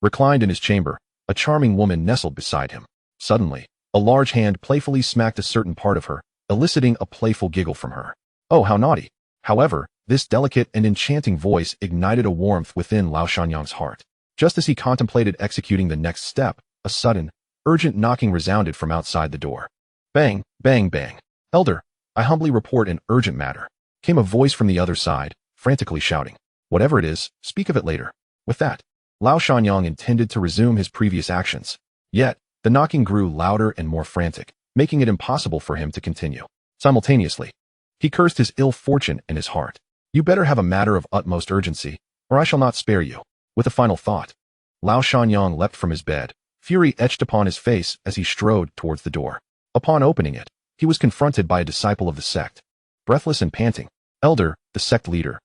reclined in his chamber. A charming woman nestled beside him. Suddenly, a large hand playfully smacked a certain part of her, eliciting a playful giggle from her. Oh, how naughty. However, this delicate and enchanting voice ignited a warmth within Lao Shanyang's heart. Just as he contemplated executing the next step, a sudden, urgent knocking resounded from outside the door. Bang, bang, bang. Elder, I humbly report an urgent matter. Came a voice from the other side, frantically shouting. Whatever it is, speak of it later. With that, Lao Shanyang intended to resume his previous actions. Yet, the knocking grew louder and more frantic, making it impossible for him to continue. Simultaneously, he cursed his ill fortune in his heart. You better have a matter of utmost urgency, or I shall not spare you. With a final thought, Lao Shanyang leapt from his bed, fury etched upon his face as he strode towards the door. Upon opening it, he was confronted by a disciple of the sect. Breathless and panting, Elder, the sect leader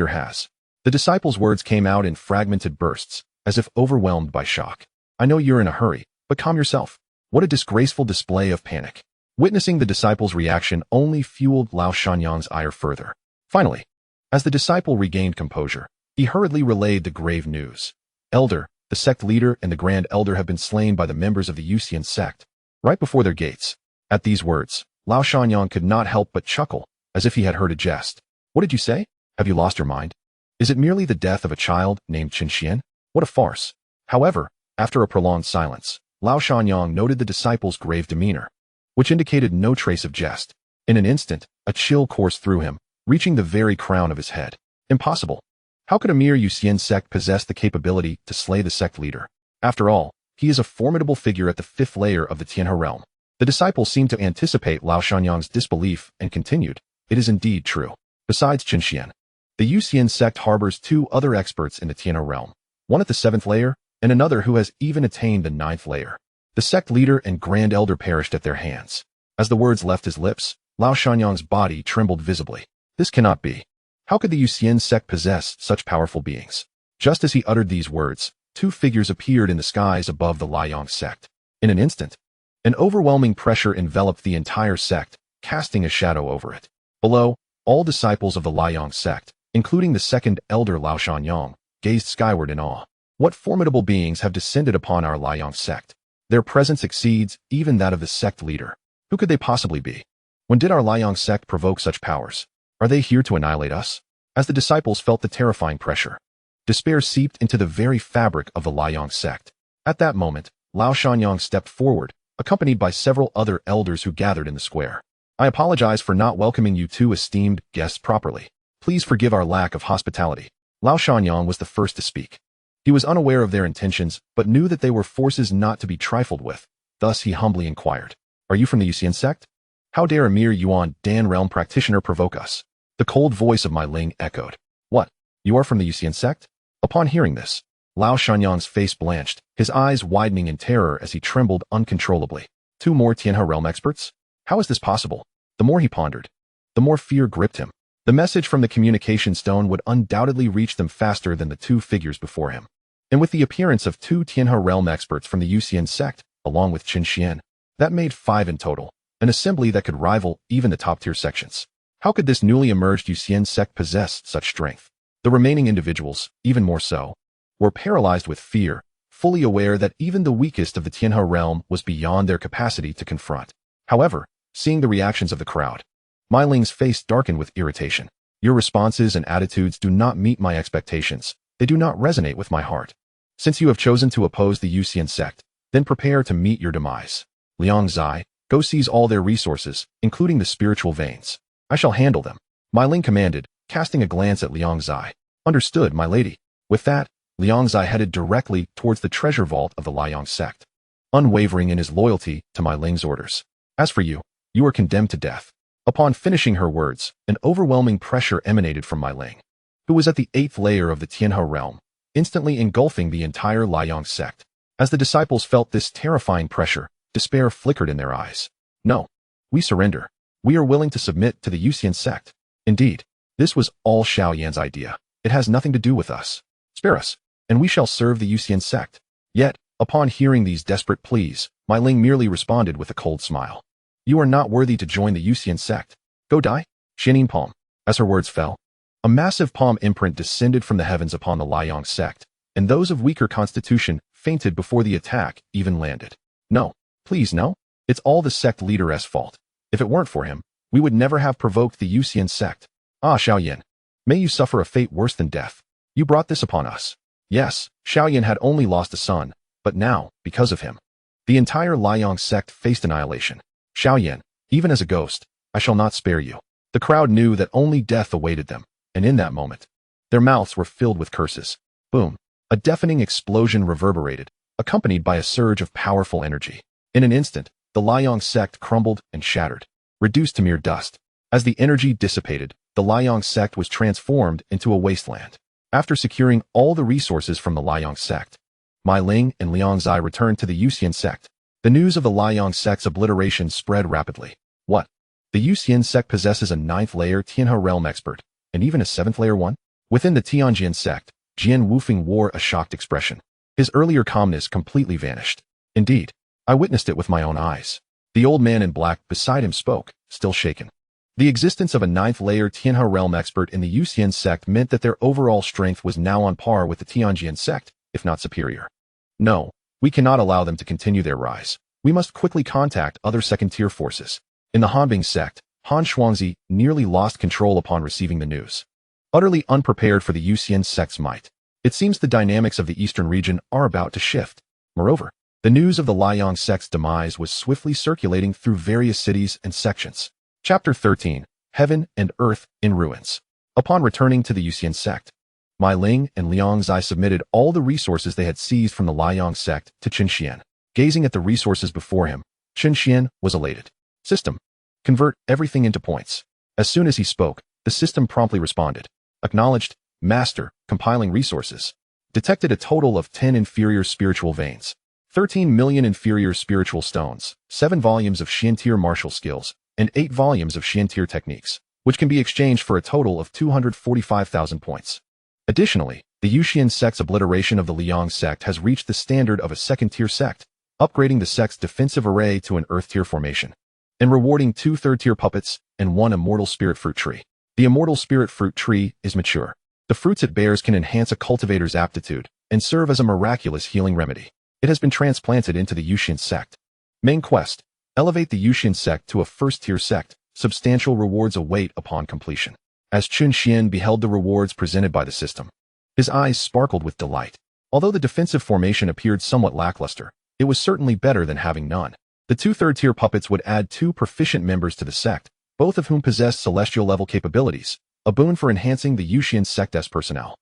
has. The disciple's words came out in fragmented bursts, as if overwhelmed by shock. I know you're in a hurry, but calm yourself. What a disgraceful display of panic. Witnessing the disciple's reaction only fueled Lao Shanyang's ire further. Finally, as the disciple regained composure, he hurriedly relayed the grave news. Elder, the sect leader and the grand elder have been slain by the members of the Yusian sect, right before their gates. At these words, Lao Shanyang could not help but chuckle, as if he had heard a jest. What did you say? Have you lost your mind? Is it merely the death of a child named Chen Xuan? What a farce. However, after a prolonged silence, Lao Shanyang noted the disciple's grave demeanor, which indicated no trace of jest. In an instant, a chill coursed through him, reaching the very crown of his head. Impossible. How could a mere Yusian sect possess the capability to slay the sect leader? After all, he is a formidable figure at the fifth layer of the Tianhe realm. The disciple seemed to anticipate Lao Shanyang's disbelief and continued. It is indeed true. Besides Chen Xuan, The Yusian sect harbors two other experts in the Tianhe realm, one at the 7th layer and another who has even attained the 9th layer. The sect leader and grand elder perished at their hands. As the words left his lips, Lao Shanyan's body trembled visibly. This cannot be. How could the Yusian sect possess such powerful beings? Just as he uttered these words, two figures appeared in the skies above the Liyang Sect. In an instant, an overwhelming pressure enveloped the entire sect, casting a shadow over it. Below, all disciples of the Liyang Sect, including the second elder Lao Shanyang, gazed skyward in awe. What formidable beings have descended upon our Liyang Sect? Their presence exceeds even that of the sect leader. Who could they possibly be? When did our Liyang Sect provoke such powers? Are they here to annihilate us? As the disciples felt the terrifying pressure, despair seeped into the very fabric of the Liyang Sect. At that moment, Lao Shanyang stepped forward, accompanied by several other elders who gathered in the square. I apologize for not welcoming you two esteemed guests properly. Please forgive our lack of hospitality. Lao Shanyang was the first to speak. He was unaware of their intentions, but knew that they were forces not to be trifled with. Thus he humbly inquired, "Are you from the Yusian sect? How dare a mere Yuan Dan realm practitioner provoke us?" The cold voice of my Ling echoed. "What? You are from the Yusian sect?" Upon hearing this, Lao Shanyang's face blanched, his eyes widening in terror as he trembled uncontrollably. Two more Tianhe realm experts? How is this possible? The more he pondered, the more fear gripped him. The message from the communication stone would undoubtedly reach them faster than the two figures before him. And with the appearance of two Tianhe realm experts from the Yusian sect, along with Chen Xuan, that made 5 in total, an assembly that could rival even the top-tier sections. How could this newly emerged Yusian sect possess such strength? The remaining individuals, even more so, were paralyzed with fear, fully aware that even the weakest of the Tianhe realm was beyond their capacity to confront. However, seeing the reactions of the crowd, Mai Ling's face darkened with irritation. Your responses and attitudes do not meet my expectations. They do not resonate with my heart. Since you have chosen to oppose the Yusian sect, then prepare to meet your demise. Liang Zai, go seize all their resources, including the spiritual veins. I shall handle them. Mai Ling commanded, casting a glance at Liang Zai. Understood, my lady. With that, Liang Zai headed directly towards the treasure vault of the Liyang sect, unwavering in his loyalty to Mai Ling's orders. As for you, you are condemned to death. Upon finishing her words, an overwhelming pressure emanated from Mai Ling, who was at the 8th layer of the Tianhe realm, instantly engulfing the entire Liyang sect. As the disciples felt this terrifying pressure, despair flickered in their eyes. No, we surrender. We are willing to submit to the Yusian sect. Indeed, this was all Xiao Yan's idea. It has nothing to do with us. Spare us, and we shall serve the Yusian sect. Yet, upon hearing these desperate pleas, Mai Ling merely responded with a cold smile. You are not worthy to join the Yusian sect. Go die. Xianin palm. As her words fell, a massive palm imprint descended from the heavens upon the Liyang sect, and those of weaker constitution fainted before the attack even landed. No, please no. It's all the sect leader's fault. If it weren't for him, we would never have provoked the Yusian sect. Ah, Xiao Yan, may you suffer a fate worse than death. You brought this upon us. Yes, Xiao Yan had only lost a son, but now, because of him, the entire Liyang sect faced annihilation. Xiao Yan, even as a ghost, I shall not spare you. The crowd knew that only death awaited them, and in that moment, their mouths were filled with curses. Boom. A deafening explosion reverberated, accompanied by a surge of powerful energy. In an instant, the Liyang sect crumbled and shattered, reduced to mere dust. As the energy dissipated, the Liyang sect was transformed into a wasteland. After securing all the resources from the Liyang sect, Mai Ling and Liang Zai returned to the Yusian sect. The news of the Liyang sect's obliteration spread rapidly. What? The Yusian sect possesses a 9th layer Tianhe realm expert, and even a 7th layer one? Within the Tianjian sect, Jian Wufeng wore a shocked expression. His earlier calmness completely vanished. Indeed, I witnessed it with my own eyes. The old man in black beside him spoke, still shaken. The existence of a 9th layer Tianhe realm expert in the Yusian sect meant that their overall strength was now on par with the Tianjian sect, if not superior. No, we cannot allow them to continue their rise. We must quickly contact other second-tier forces. In the Hanbing sect, Han Shuangzi nearly lost control upon receiving the news. Utterly unprepared for the Yusian sect's might, it seems the dynamics of the eastern region are about to shift. Moreover, the news of the Liyang sect's demise was swiftly circulating through various cities and sections. Chapter 13, Heaven and Earth in Ruins. Upon returning to the Yusian sect, Mai Ling and Liang Zai submitted all the resources they had seized from the Liyang sect to Chen Xuan. Gazing at the resources before him, Chen Xuan was elated. System. Convert everything into points. As soon as he spoke, the system promptly responded. Acknowledged, Master, compiling resources. Detected a total of 10 inferior spiritual veins, 13 million inferior spiritual stones, 7 volumes of Xian-tier martial skills, and 8 volumes of Xian-tier techniques, which can be exchanged for a total of 245,000 points. Additionally, the Yusian sect's obliteration of the Liyang Sect has reached the standard of a second-tier sect, upgrading the sect's defensive array to an earth-tier formation, and rewarding 2 third-tier puppets and 1 immortal spirit fruit tree. The immortal spirit fruit tree is mature. The fruits it bears can enhance a cultivator's aptitude and serve as a miraculous healing remedy. It has been transplanted into the Yusian sect. Main quest: elevate the Yusian sect to a first-tier sect. Substantial rewards await upon completion. As Chen Xuan beheld the rewards presented by the system, his eyes sparkled with delight. Although the defensive formation appeared somewhat lackluster, it was certainly better than having none. The 2 third-tier puppets would add 2 proficient members to the sect, both of whom possessed celestial-level capabilities, a boon for enhancing the Yusian sect's personnel.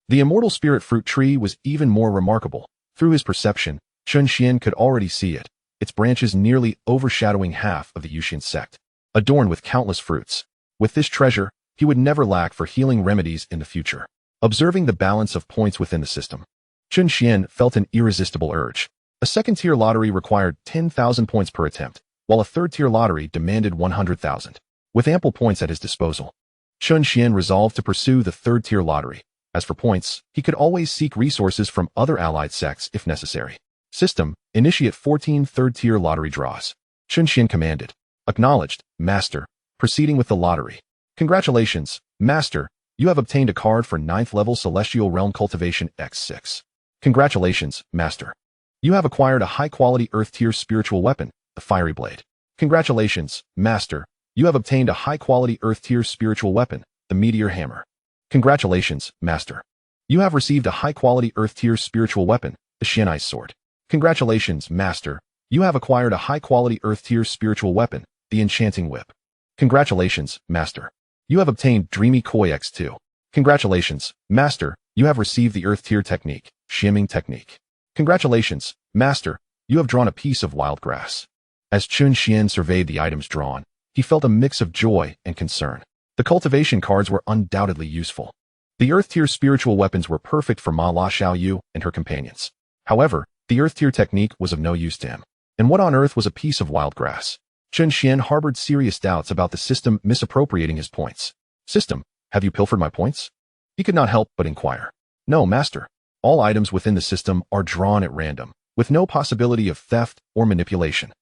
The immortal spirit fruit tree was even more remarkable. Through his perception, Chen Xuan could already see it, its branches nearly overshadowing half of the Yusian sect, adorned with countless fruits. With this treasure, he would never lack for healing remedies in the future. Observing the balance of points within the system, Chen Xuan felt an irresistible urge. A second-tier lottery required 10,000 points per attempt, while a third-tier lottery demanded 100,000. With ample points at his disposal, Chen Xuan resolved to pursue the third-tier lottery. As for points, he could always seek resources from other allied sects if necessary. System: initiate 14 third-tier lottery draws. Chen Xuan commanded. Acknowledged, Master. Proceeding with the lottery. Congratulations, Master. You have obtained a card for 9th level Celestial Realm Cultivation X6. Congratulations, Master. You have acquired a high-quality Earth-tier spiritual weapon, the Fiery Blade. Congratulations, Master. You have obtained a high-quality Earth-tier spiritual weapon, the Meteor Hammer. Congratulations, Master. You have received a high-quality Earth-tier spiritual weapon, the Xianxia's Sword. Congratulations, Master. You have acquired a high-quality Earth-tier spiritual weapon, the Enchanting Whip. Congratulations, Master. You have obtained Dreamy Koi X2. Congratulations, Master. You have received the Earth-tier technique, Shimming Technique. Congratulations, Master. You have drawn a piece of wild grass. As Chen Xuan surveyed the items drawn, he felt a mix of joy and concern. The cultivation cards were undoubtedly useful. The Earth-tier spiritual weapons were perfect for Ma La Xiaoyu and her companions. However, the Earth-tier technique was of no use to him. And what on earth was a piece of wild grass? Chen Xuan harbored serious doubts about the system misappropriating his points. System: have you pilfered my points? He could not help but inquire. No, Master. All items within the system are drawn at random, with no possibility of theft or manipulation.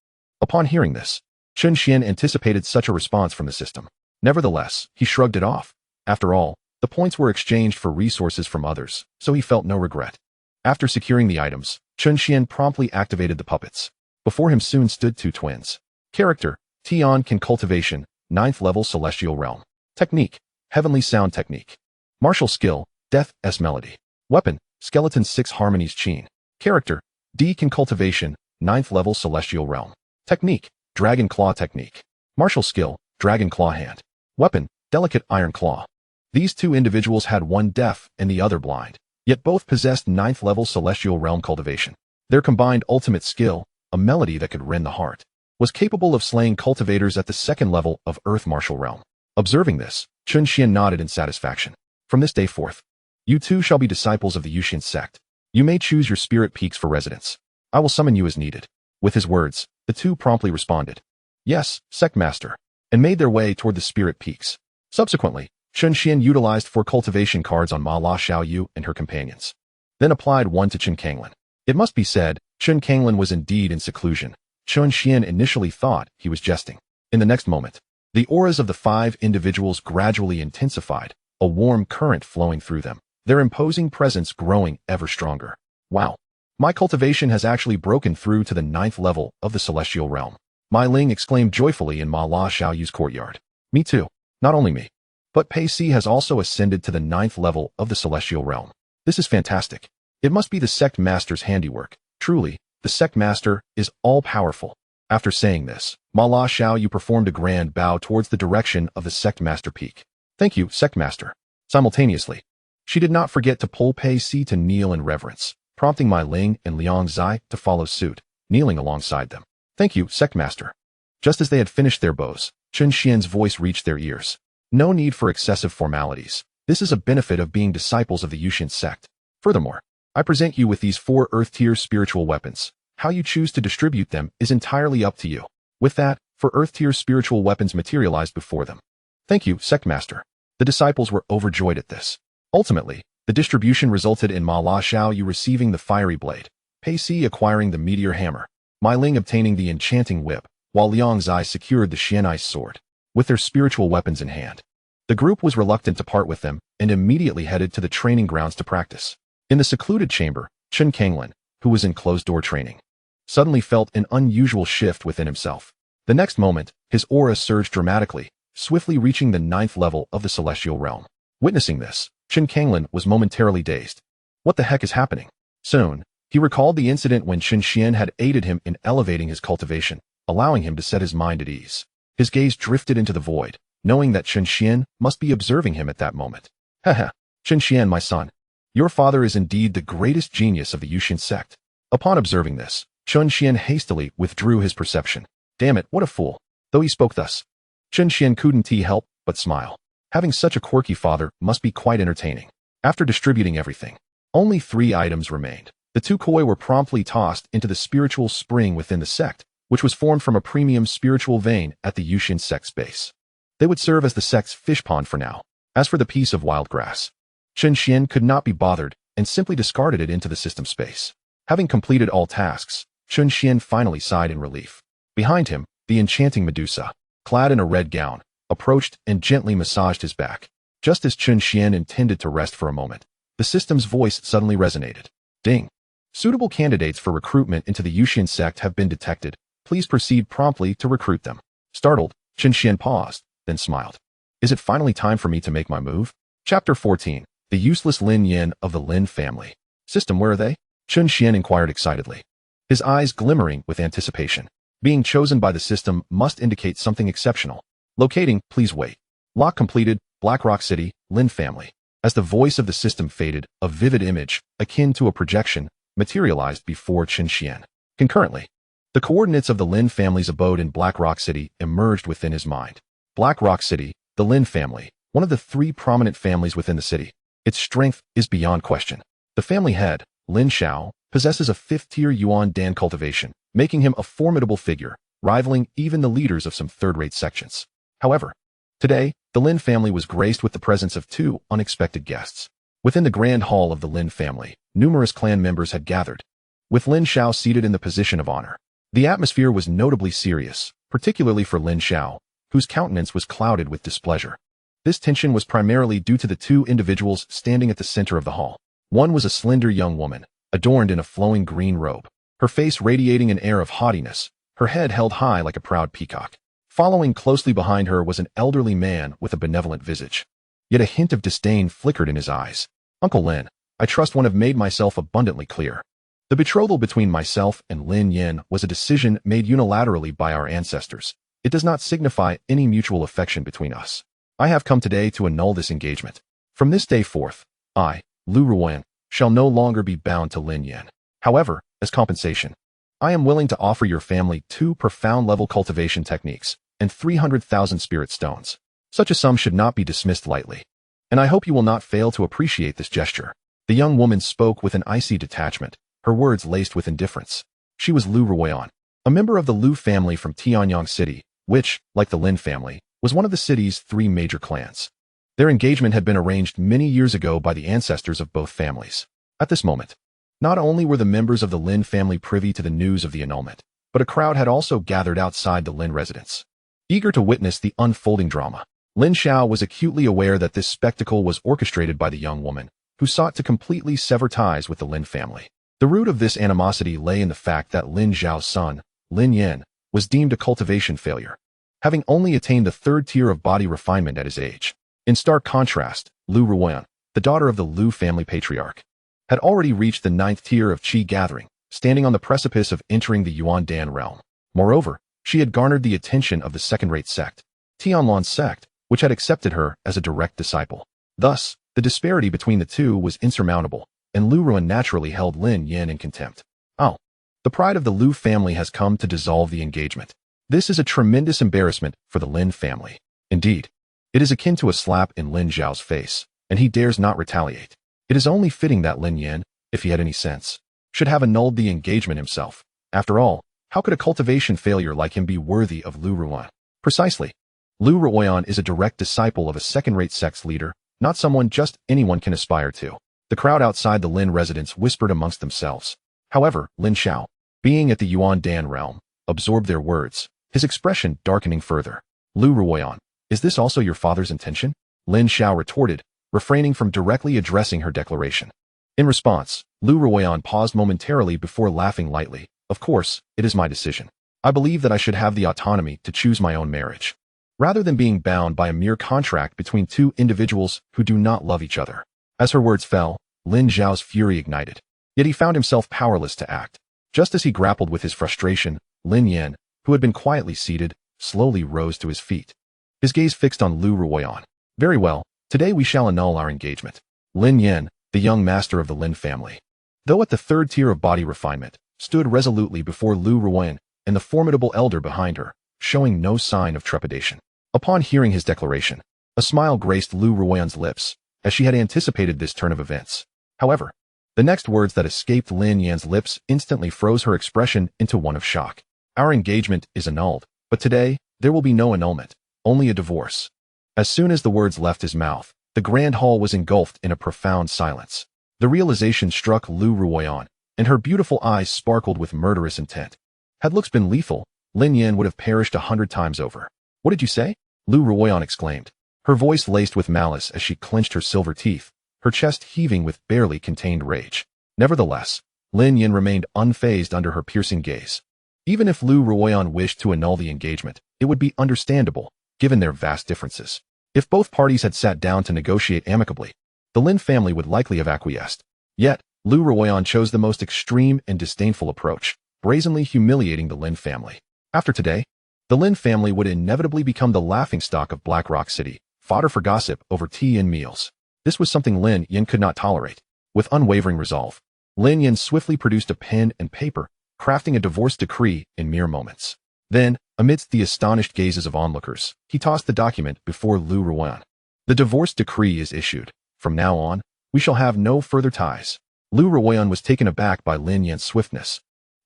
Upon hearing this, Chen Xuan anticipated such a response from the system. Nevertheless, he shrugged it off. After all, the points were exchanged for resources from others, so he felt no regret. After securing the items, Chen Xuan promptly activated the puppets. Before him soon stood 2 twins. Character: Tian Can Cultivation, 9th level Celestial Realm. Technique: Heavenly Sound Technique. Martial skill: Death S Melody. Weapon: Skeleton 6 Harmonies Qin. Character: D Can Cultivation, 9th level Celestial Realm. Technique: Dragon Claw Technique. Martial skill: Dragon Claw Hand. Weapon: Delicate Iron Claw. These 2 individuals had one deaf and the other blind, yet both possessed 9th level Celestial Realm Cultivation. Their combined ultimate skill, a melody that could rend the heart, was capable of slaying cultivators at the 2nd level of Earth Martial Realm. Observing this, Chen Xuan nodded in satisfaction. From this day forth, you 2 shall be disciples of the Yusian sect. You may choose your spirit peaks for residence. I will summon you as needed. With his words, the 2 promptly responded, Yes, Sect Master, and made their way toward the spirit peaks. Subsequently, Chen Xuan utilized 4 cultivation cards on Ma La Xiaoyu and her companions, then applied one to Chen Kanglin. It must be said, Chen Kanglin was indeed in seclusion. Chen Xuan initially thought he was jesting. In the next moment, the auras of the 5 individuals gradually intensified, a warm current flowing through them, their imposing presence growing ever stronger. Wow! My cultivation has actually broken through to the 9th level of the Celestial Realm. Mai Ling exclaimed joyfully in Ma La Xiaoyu's courtyard. Me too. Not only me, but Pei Si has also ascended to the 9th level of the Celestial Realm. This is fantastic. It must be the Sect Master's handiwork. Truly, the Sect Master is all-powerful. After saying this, Ma La Xiaoyu performed a grand bow towards the direction of the Sect Master peak. Thank you, Sect Master. Simultaneously, she did not forget to pull Pei Si to kneel in reverence, prompting Mai Ling and Liang Zai to follow suit, kneeling alongside them. Thank you, Sect Master. Just as they had finished their bows, Chen Xuan's voice reached their ears. No need for excessive formalities. This is a benefit of being disciples of the Yusian sect. Furthermore, I present you with these 4 Earth-tier spiritual weapons. How you choose to distribute them is entirely up to you. With that, 4 Earth-tier spiritual weapons materialized before them. Thank you, Sect Master. The disciples were overjoyed at this. Ultimately, the distribution resulted in Ma La Xiao receiving the fiery blade, Pei Si acquiring the meteor hammer, Mai Ling obtaining the enchanting whip, while Liang Zai secured the Xianxia's sword. With their spiritual weapons in hand, the group was reluctant to part with them and immediately headed to the training grounds to practice. In the secluded chamber, Chen Xuan, who was in closed-door training, suddenly felt an unusual shift within himself. The next moment, his aura surged dramatically, swiftly reaching the 9th level of the celestial realm. Witnessing this, Chen Xuan was momentarily dazed. What the heck is happening? Soon, he recalled the incident when Chen Xuan had aided him in elevating his cultivation, allowing him to set his mind at ease. His gaze drifted into the void, knowing that Chen Xuan must be observing him at that moment. Haha, Chen Xuan, my son. Your father is indeed the greatest genius of the Yusian sect. Upon observing this, Chen Xuan hastily withdrew his perception. Damn it, what a fool. Though he spoke thus, Chen Xuan couldn't help but smile. Having such a quirky father must be quite entertaining. After distributing everything, only 3 items remained. The 2 koi were promptly tossed into the spiritual spring within the sect, which was formed from a premium spiritual vein at the Yusian sect's base. They would serve as the sect's fish pond for now. As for the piece of wild grass, Chen Xuan could not be bothered and simply discarded it into the system space. Having completed all tasks, Chen Xuan finally sighed in relief. Behind him, the enchanting Medusa, clad in a red gown, approached and gently massaged his back. Just as Chen Xuan intended to rest for a moment, the system's voice suddenly resonated. Ding! Suitable candidates for recruitment into the Yusian sect have been detected. Please proceed promptly to recruit them. Startled, Chen Xuan paused, then smiled. Is it finally time for me to make my move? Chapter 14. The useless Lin Yin of the Lin family. System, where are they? Chen Xuan inquired excitedly, his eyes glimmering with anticipation. Being chosen by the system must indicate something exceptional. Locating, please wait. Lock completed, Black Rock City, Lin family. As the voice of the system faded, a vivid image, akin to a projection, materialized before Chen Xuan. Concurrently, the coordinates of the Lin family's abode in Black Rock City emerged within his mind. Black Rock City, the Lin family, one of the 3 prominent families within the city. Its strength is beyond question. The family head, Lin Xiao, possesses a 5th-tier Yuan Dan cultivation, making him a formidable figure, rivaling even the leaders of some 3rd-rate sections. However, today, the Lin family was graced with the presence of 2 unexpected guests. Within the grand hall of the Lin family, numerous clan members had gathered, with Lin Xiao seated in the position of honor. The atmosphere was notably serious, particularly for Lin Xiao, whose countenance was clouded with displeasure. This tension was primarily due to the 2 individuals standing at the center of the hall. One was a slender young woman, adorned in a flowing green robe, her face radiating an air of haughtiness, her head held high like a proud peacock. Following closely behind her was an elderly man with a benevolent visage. Yet a hint of disdain flickered in his eyes. Uncle Lin, I trust one have made myself abundantly clear. The betrothal between myself and Lin Yin was a decision made unilaterally by our ancestors. It does not signify any mutual affection between us. I have come today to annul this engagement. From this day forth, I, Lu Ruan, shall no longer be bound to Lin Yin. However, as compensation, I am willing to offer your family 2 profound-level cultivation techniques and 300,000 spirit stones. Such a sum should not be dismissed lightly, and I hope you will not fail to appreciate this gesture. The young woman spoke with an icy detachment, her words laced with indifference. She was Lu Ruan, a member of the Lu family from Tianyang City, which, like the Lin family, was one of the city's 3 major clans. Their engagement had been arranged many years ago by the ancestors of both families. At this moment, not only were the members of the Lin family privy to the news of the annulment, but a crowd had also gathered outside the Lin residence, eager to witness the unfolding drama. Lin Xiao was acutely aware that this spectacle was orchestrated by the young woman, who sought to completely sever ties with the Lin family. The root of this animosity lay in the fact that Lin Xiao's son, Lin Yin, was deemed a cultivation failure, having only attained the 3rd tier of body refinement at his age. In stark contrast, Lu Ruan, the daughter of the Lu family patriarch, had already reached the 9th tier of qi gathering, standing on the precipice of entering the Yuan Dan realm. Moreover, she had garnered the attention of the 2nd-rate sect, Tianlan Sect, which had accepted her as a direct disciple. Thus, the disparity between the 2 was insurmountable, and Lu Ruan naturally held Lin Yin in contempt. Oh, the pride of the Lu family has come to dissolve the engagement. This is a tremendous embarrassment for the Lin family. Indeed, it is akin to a slap in Lin Zhao's face. and he dares not retaliate. It is only fitting that Lin Yan, if he had any sense, should have annulled the engagement himself. After all, how could a cultivation failure like him be worthy of Lu Ruoyan? Precisely. Lu Ruoyan is a direct disciple of a second-rate sect's leader, not someone just anyone can aspire to. The crowd outside the Lin residence whispered amongst themselves. However, Lin Xiao, being at the Yuan Dan realm, absorbed their words, his expression darkening further. Lu Ruoyan, is this also your father's intention? Lin Xiao retorted, refraining from directly addressing her declaration. In response, Lu Ruoyan paused momentarily before laughing lightly. Of course, it is my decision. I believe that I should have the autonomy to choose my own marriage, rather than being bound by a mere contract between two individuals who do not love each other. As her words fell, Lin Xiao's fury ignited. Yet he found himself powerless to act. Just as he grappled with his frustration, Lin Yan, who had been quietly seated, slowly rose to his feet. His gaze fixed on Lu Ruoyan. Very well, today we shall annul our engagement. Lin Yan, the young master of the Lin family, though at the third tier of body refinement, stood resolutely before Lu Ruoyan and the formidable elder behind her, showing no sign of trepidation. Upon hearing his declaration, a smile graced Lu Ruoyan's lips, as she had anticipated this turn of events. However, the next words that escaped Lin Yan's lips instantly froze her expression into one of shock. Our engagement is annulled, but today, there will be no annulment, only a divorce. As soon as the words left his mouth, the grand hall was engulfed in a profound silence. The realization struck Lu Ruoyan, and her beautiful eyes sparkled with murderous intent. Had looks been lethal, Lin Yan would have perished 100 times over. What did you say? Lu Ruoyan exclaimed, her voice laced with malice as she clenched her silver teeth, her chest heaving with barely contained rage. Nevertheless, Lin Yan remained unfazed under her piercing gaze. Even if Lu Ruoyan wished to annul the engagement, it would be understandable, given their vast differences. If both parties had sat down to negotiate amicably, the Lin family would likely have acquiesced. Yet, Lu Ruoyan chose the most extreme and disdainful approach, brazenly humiliating the Lin family. After today, the Lin family would inevitably become the laughingstock of Black Rock City, fodder for gossip over tea and meals. This was something Lin Yan could not tolerate. With unwavering resolve, Lin Yan swiftly produced a pen and paper, crafting a divorce decree in mere moments. Then, amidst the astonished gazes of onlookers, he tossed the document before Lu Ruoyan. The divorce decree is issued. From now on, we shall have no further ties. Lu Ruoyan was taken aback by Lin Yan's swiftness.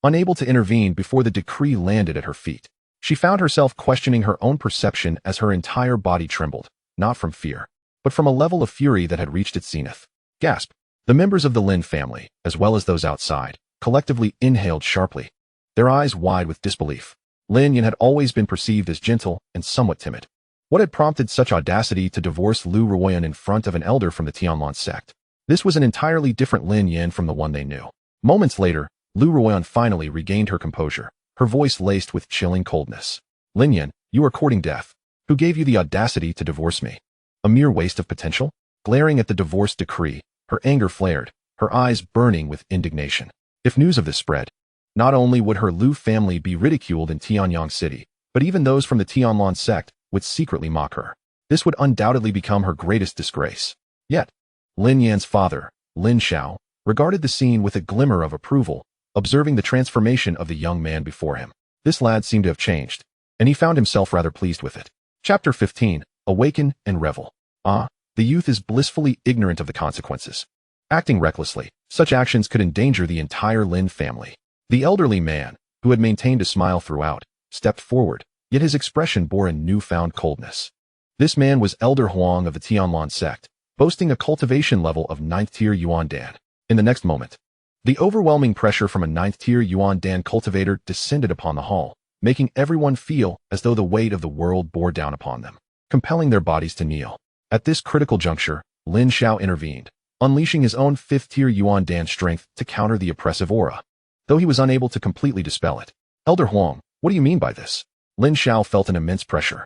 Unable to intervene before the decree landed at her feet, she found herself questioning her own perception as her entire body trembled, not from fear, but from a level of fury that had reached its zenith. Gasp! The members of the Lin family, as well as those outside, collectively inhaled sharply, their eyes wide with disbelief. Lin Yan had always been perceived as gentle and somewhat timid. What had prompted such audacity to divorce Lu Ruoyan in front of an elder from the Tianlan sect? This was an entirely different Lin Yan from the one they knew. Moments later, Lu Ruoyan finally regained her composure, her voice laced with chilling coldness. Lin Yan, you are courting death. Who gave you the audacity to divorce me? A mere waste of potential? Glaring at the divorce decree, her anger flared, her eyes burning with indignation. If news of this spread, not only would her Lu family be ridiculed in Tianyang City, but even those from the Tianlan sect would secretly mock her. This would undoubtedly become her greatest disgrace. Yet, Lin Yan's father, Lin Xiao, regarded the scene with a glimmer of approval, observing the transformation of the young man before him. This lad seemed to have changed, and he found himself rather pleased with it. Chapter 15, Awaken and Revel. The youth is blissfully ignorant of the consequences. Acting recklessly, such actions could endanger the entire Lin family. The elderly man, who had maintained a smile throughout, stepped forward, yet his expression bore a newfound coldness. This man was Elder Huang of the Tianlan sect, boasting a cultivation level of 9th tier Yuan Dan. In the next moment, the overwhelming pressure from a 9th tier Yuan Dan cultivator descended upon the hall, making everyone feel as though the weight of the world bore down upon them, compelling their bodies to kneel. At this critical juncture, Lin Xiao intervened, unleashing his own 5th tier Yuan Dan strength to counter the oppressive aura, though he was unable to completely dispel it. Elder Huang, what do you mean by this? Lin Xiao felt an immense pressure,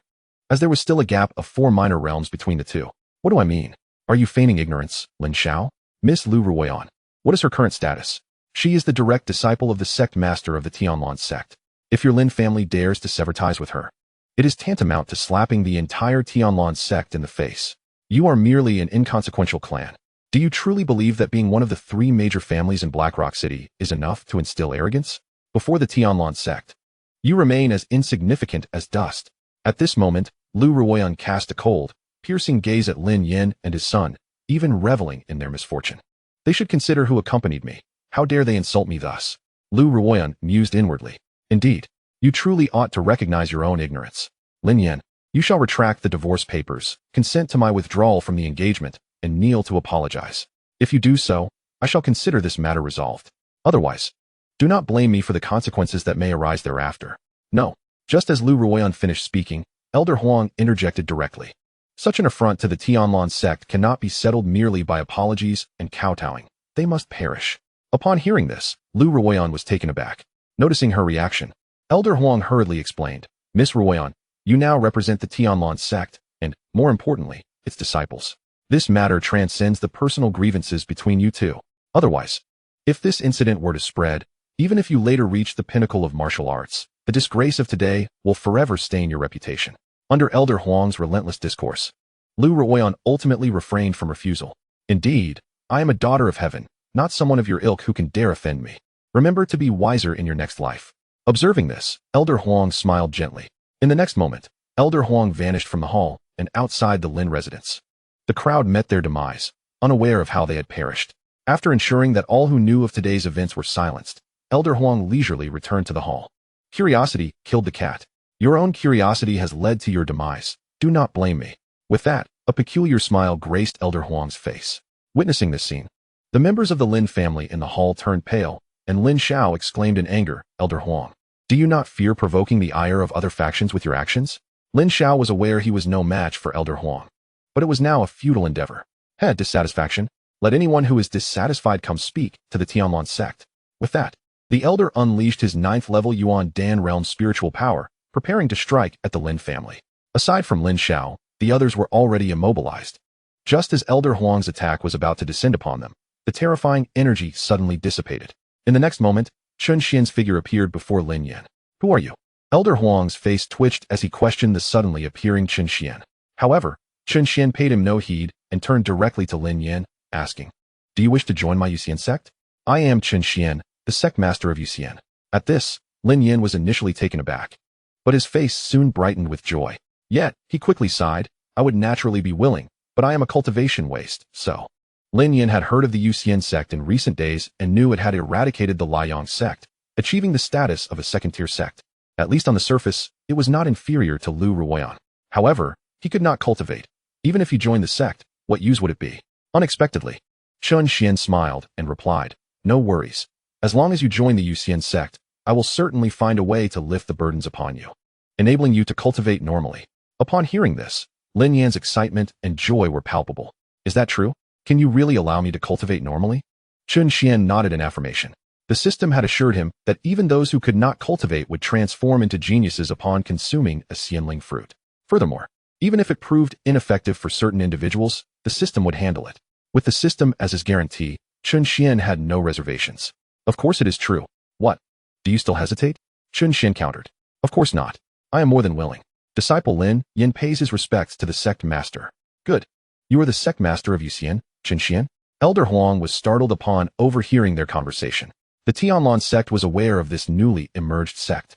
as there was still a gap of 4 minor realms between the two. What do I mean? Are you feigning ignorance, Lin Xiao? Miss Lu Ruoyan. What is her current status? She is the direct disciple of the sect master of the Tianlan sect. If your Lin family dares to sever ties with her, it is tantamount to slapping the entire Tianlan sect in the face. You are merely an inconsequential clan. Do you truly believe that being one of the 3 major families in Black Rock City is enough to instill arrogance? Before the Tianlan sect, you remain as insignificant as dust. At this moment, Lu Ruoyan cast a cold, piercing gaze at Lin Yan and his son, even reveling in their misfortune. They should consider who accompanied me. How dare they insult me thus? Lu Ruoyan mused inwardly. Indeed, you truly ought to recognize your own ignorance. Lin Yan, you shall retract the divorce papers, consent to my withdrawal from the engagement, and kneel to apologize. If you do so, I shall consider this matter resolved. Otherwise, do not blame me for the consequences that may arise thereafter. No. Just as Lu Ruoyan finished speaking, Elder Huang interjected directly. Such an affront to the Tianlan sect cannot be settled merely by apologies and kowtowing. They must perish. Upon hearing this, Lu Ruoyan was taken aback. Noticing her reaction, Elder Huang hurriedly explained, Miss Ruoyan, you now represent the Tianlan sect, and, more importantly, its disciples. This matter transcends the personal grievances between you two. Otherwise, if this incident were to spread, even if you later reach the pinnacle of martial arts, the disgrace of today will forever stain your reputation. Under Elder Huang's relentless discourse, Lu Ruoyan ultimately refrained from refusal. Indeed, I am a daughter of heaven, not someone of your ilk who can dare offend me. Remember to be wiser in your next life. Observing this, Elder Huang smiled gently. In the next moment, Elder Huang vanished from the hall and outside the Lin residence. The crowd met their demise, unaware of how they had perished. After ensuring that all who knew of today's events were silenced, Elder Huang leisurely returned to the hall. Curiosity killed the cat. Your own curiosity has led to your demise. Do not blame me. With that, a peculiar smile graced Elder Huang's face. Witnessing this scene, the members of the Lin family in the hall turned pale, and Lin Xiao exclaimed in anger, Elder Huang, do you not fear provoking the ire of other factions with your actions? Lin Xiao was aware he was no match for Elder Huang, but it was now a futile endeavor. Had dissatisfaction? Let anyone who is dissatisfied come speak to the Tianlan sect. With that, the elder unleashed his 9th level Yuan Dan realm spiritual power, preparing to strike at the Lin family. Aside from Lin Xiao, the others were already immobilized. Just as Elder Huang's attack was about to descend upon them, the terrifying energy suddenly dissipated. In the next moment, Chen Xian's figure appeared before Lin Yan. Who are you? Elder Huang's face twitched as he questioned the suddenly appearing Chen Xian. However, Chen Xian paid him no heed and turned directly to Lin Yan, asking, do you wish to join my Yusian sect? I am Chen Xian, the sect master of Yusian. At this, Lin Yan was initially taken aback, but his face soon brightened with joy. Yet, he quickly sighed, I would naturally be willing, but I am a cultivation waste, so. Lin Yan had heard of the Yusian sect in recent days and knew it had eradicated the Liyang Sect, achieving the status of a second-tier sect. At least on the surface, it was not inferior to Lu Ruoyan. However, he could not cultivate. Even if he joined the sect, what use would it be? Unexpectedly, Chen Xian smiled and replied, no worries. As long as you join the Yusian sect, I will certainly find a way to lift the burdens upon you, enabling you to cultivate normally. Upon hearing this, Lin Yan's excitement and joy were palpable. Is that true? Can you really allow me to cultivate normally? Chen Xian nodded in affirmation. The system had assured him that even those who could not cultivate would transform into geniuses upon consuming a xianling fruit. Furthermore, even if it proved ineffective for certain individuals, the system would handle it. With the system as his guarantee, Chen Xian had no reservations. Of course it is true. What? Do you still hesitate? Chen Xian countered. Of course not. I am more than willing. Disciple Lin Yan pays his respects to the sect master. Good. You are the sect master of Yusian, Chen Xian? Elder Huang was startled upon overhearing their conversation. The Tianlan sect was aware of this newly emerged sect.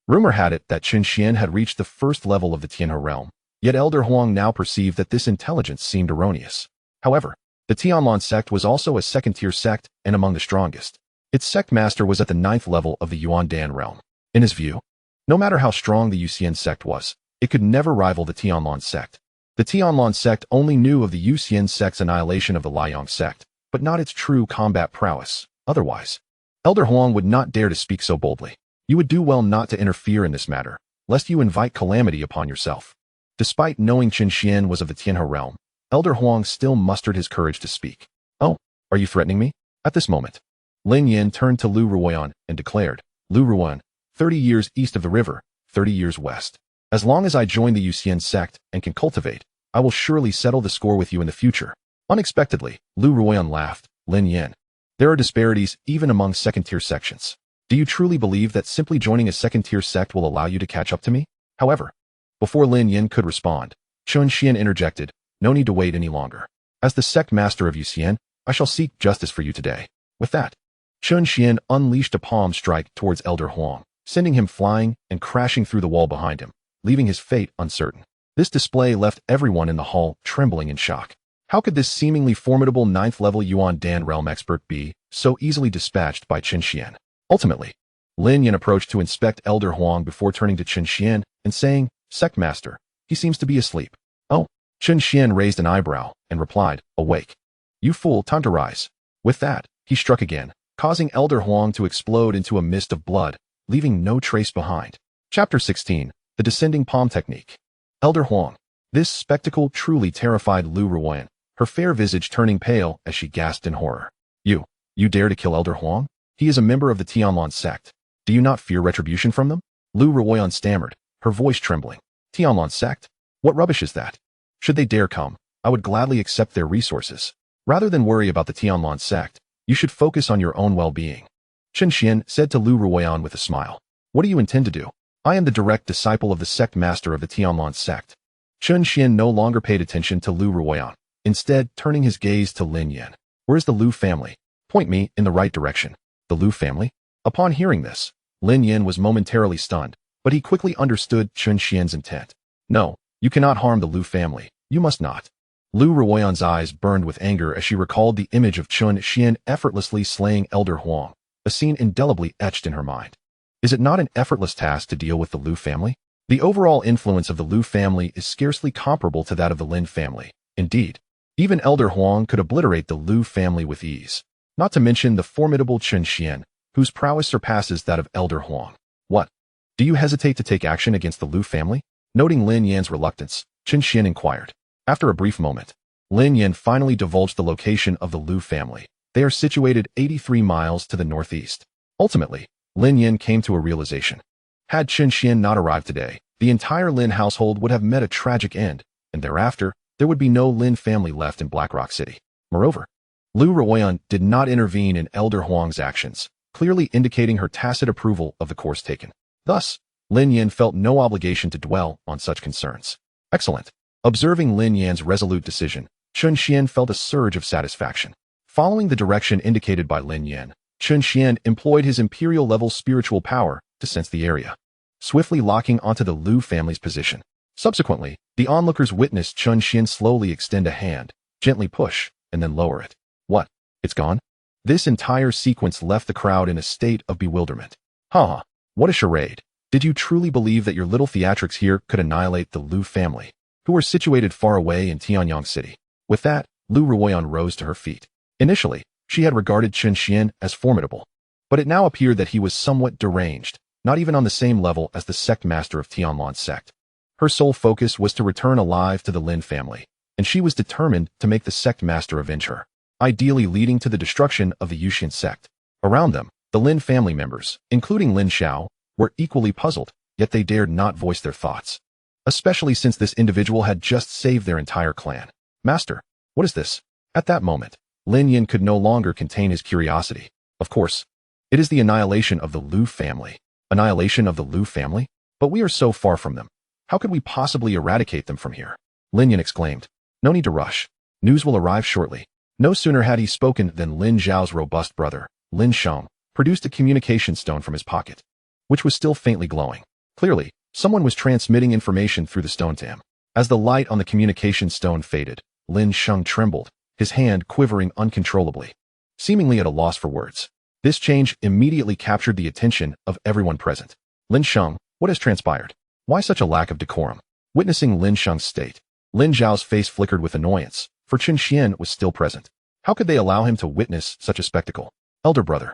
Rumor had it that Chen Xian had reached the first level of the Tianhe realm, yet Elder Huang now perceived that this intelligence seemed erroneous. However, the Tianlan sect was also a second-tier sect and among the strongest. Its sect master was at the 9th level of the Yuan Dan realm. In his view, no matter how strong the Yusian sect was, it could never rival the Tianlan sect. The Tianlan sect only knew of the Yusian sect's annihilation of the Liyang sect, but not its true combat prowess. Otherwise, Elder Huang would not dare to speak so boldly. You would do well not to interfere in this matter, lest you invite calamity upon yourself. Despite knowing Chen Xian was of the Tianhe realm, Elder Huang still mustered his courage to speak. Oh, are you threatening me? At this moment, Lin Yan turned to Lu Ruoyan and declared, Lu Ruoyan, 30 years east of the river, 30 years west. As long as I join the Yusian sect and can cultivate, I will surely settle the score with you in the future. Unexpectedly, Lu Ruoyan laughed. Lin Yan, there are disparities even among second-tier sections. Do you truly believe that simply joining a second-tier sect will allow you to catch up to me? However, before Lin Yan could respond, Chen Xian interjected, no need to wait any longer. As the sect master of Yusian, I shall seek justice for you today. With that, Chen Xian unleashed a palm strike towards Elder Huang, sending him flying and crashing through the wall behind him, leaving his fate uncertain. This display left everyone in the hall trembling in shock. How could this seemingly formidable 9th-level Yuan Dan realm expert be so easily dispatched by Chen Xuan? Ultimately, Lin Yan approached to inspect Elder Huang before turning to Chen Xuan and saying, "Sect Master, he seems to be asleep." "Oh." Chen Xuan raised an eyebrow and replied, "Awake. You fool, time to rise." With that, he struck again, causing Elder Huang to explode into a mist of blood, leaving no trace behind. Chapter 16. The Descending Palm Technique. Elder Huang. This spectacle truly terrified Lu Ruoyan, her fair visage turning pale as she gasped in horror. You dare to kill Elder Huang? He is a member of the Tianlan Sect. Do you not fear retribution from them?" Lu Ruoyan stammered, her voice trembling. "Tianlan Sect? What rubbish is that? Should they dare come, I would gladly accept their resources. Rather than worry about the Tianlan Sect, you should focus on your own well-being." Chen Xuan said to Lu Ruoyan with a smile. "What do you intend to do?" "I am the direct disciple of the sect master of the Tianlan Sect." Chen Xuan no longer paid attention to Lu Ruoyan, instead turning his gaze to Lin Yan. "Where's the Lu family? Point me in the right direction." "The Lu family?" Upon hearing this, Lin Yan was momentarily stunned, but he quickly understood Chen Xuan's intent. "No, you cannot harm the Lu family. You must not." Lu Ruoyan's eyes burned with anger as she recalled the image of Chen Xuan effortlessly slaying Elder Huang, a scene indelibly etched in her mind. Is it not an effortless task to deal with the Lu family? The overall influence of the Lu family is scarcely comparable to that of the Lin family. Indeed, even Elder Huang could obliterate the Lu family with ease. Not to mention the formidable Chen Xuan, whose prowess surpasses that of Elder Huang. "What? Do you hesitate to take action against the Lu family?" Noting Lin Yan's reluctance, Chen Xuan inquired. After a brief moment, Lin Yan finally divulged the location of the Lu family. They are situated 83 miles to the northeast. Ultimately, Lin Yan came to a realization. Had Chen Xuan not arrived today, the entire Lin household would have met a tragic end, and thereafter, there would be no Lin family left in Blackrock City. Moreover, Lu Ruoyan did not intervene in Elder Huang's actions, clearly indicating her tacit approval of the course taken. Thus, Lin Yan felt no obligation to dwell on such concerns. Excellent. Observing Lin Yan's resolute decision, Chen Xuan felt a surge of satisfaction. Following the direction indicated by Lin Yan, Chen Xuan employed his imperial-level spiritual power to sense the area, swiftly locking onto the Lu family's position. Subsequently, the onlookers witnessed Chen Xuan slowly extend a hand, gently push, and then lower it. "What? It's gone?" This entire sequence left the crowd in a state of bewilderment. "Ha! What a charade. Did you truly believe that your little theatrics here could annihilate the Lu family, who were situated far away in Tianyang City?" With that, Lu Ruoyan rose to her feet. Initially, she had regarded Chen Xuan as formidable, but it now appeared that he was somewhat deranged, not even on the same level as the sect master of Tianlan Sect. Her sole focus was to return alive to the Lin family, and she was determined to make the sect master avenge her, ideally leading to the destruction of the Yusian sect. Around them, the Lin family members, including Lin Xiao, were equally puzzled, yet they dared not voice their thoughts, especially since this individual had just saved their entire clan. "Master, what is this?" At that moment, Lin Yan could no longer contain his curiosity. "Of course, it is the annihilation of the Lu family." "Annihilation of the Lu family? But we are so far from them. How could we possibly eradicate them from here?" Lin Yan exclaimed. "No need to rush. News will arrive shortly." No sooner had he spoken than Lin Zhao's robust brother, Lin Sheng, produced a communication stone from his pocket, which was still faintly glowing. Clearly, someone was transmitting information through the stone to him. As the light on the communication stone faded, Lin Sheng trembled, his hand quivering uncontrollably, seemingly at a loss for words. This change immediately captured the attention of everyone present. "Lin Sheng, what has transpired? Why such a lack of decorum?" Witnessing Lin Sheng's state, Lin Zhao's face flickered with annoyance, for Chen Xuan was still present. How could they allow him to witness such a spectacle? "Elder brother,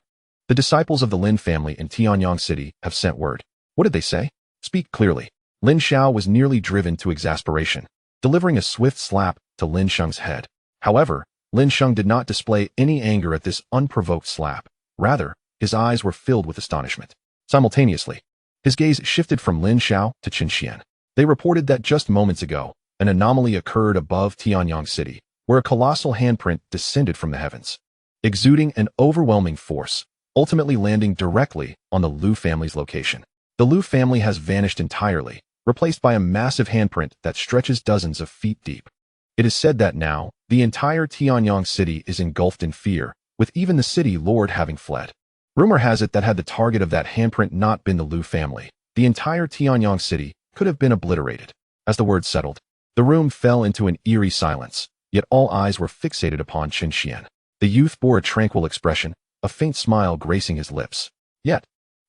the disciples of the Lin family in Tianyang City have sent word." "What did they say? Speak clearly." Lin Xiao was nearly driven to exasperation, delivering a swift slap to Lin Sheng's head. However, Lin Sheng did not display any anger at this unprovoked slap. Rather, his eyes were filled with astonishment. Simultaneously, his gaze shifted from Lin Xiao to Chen Xuan. They reported that just moments ago, an anomaly occurred above Tianyang City, where a colossal handprint descended from the heavens, exuding an overwhelming force, ultimately landing directly on the Lu family's location. The Lu family has vanished entirely, replaced by a massive handprint that stretches dozens of feet deep. It is said that now, the entire Tianyang City is engulfed in fear, with even the city lord having fled. Rumor has it that had the target of that handprint not been the Lu family, the entire Tianyang City could have been obliterated. As the word settled, the room fell into an eerie silence, yet all eyes were fixated upon Chen Xuan. The youth bore a tranquil expression, a faint smile gracing his lips. Yet,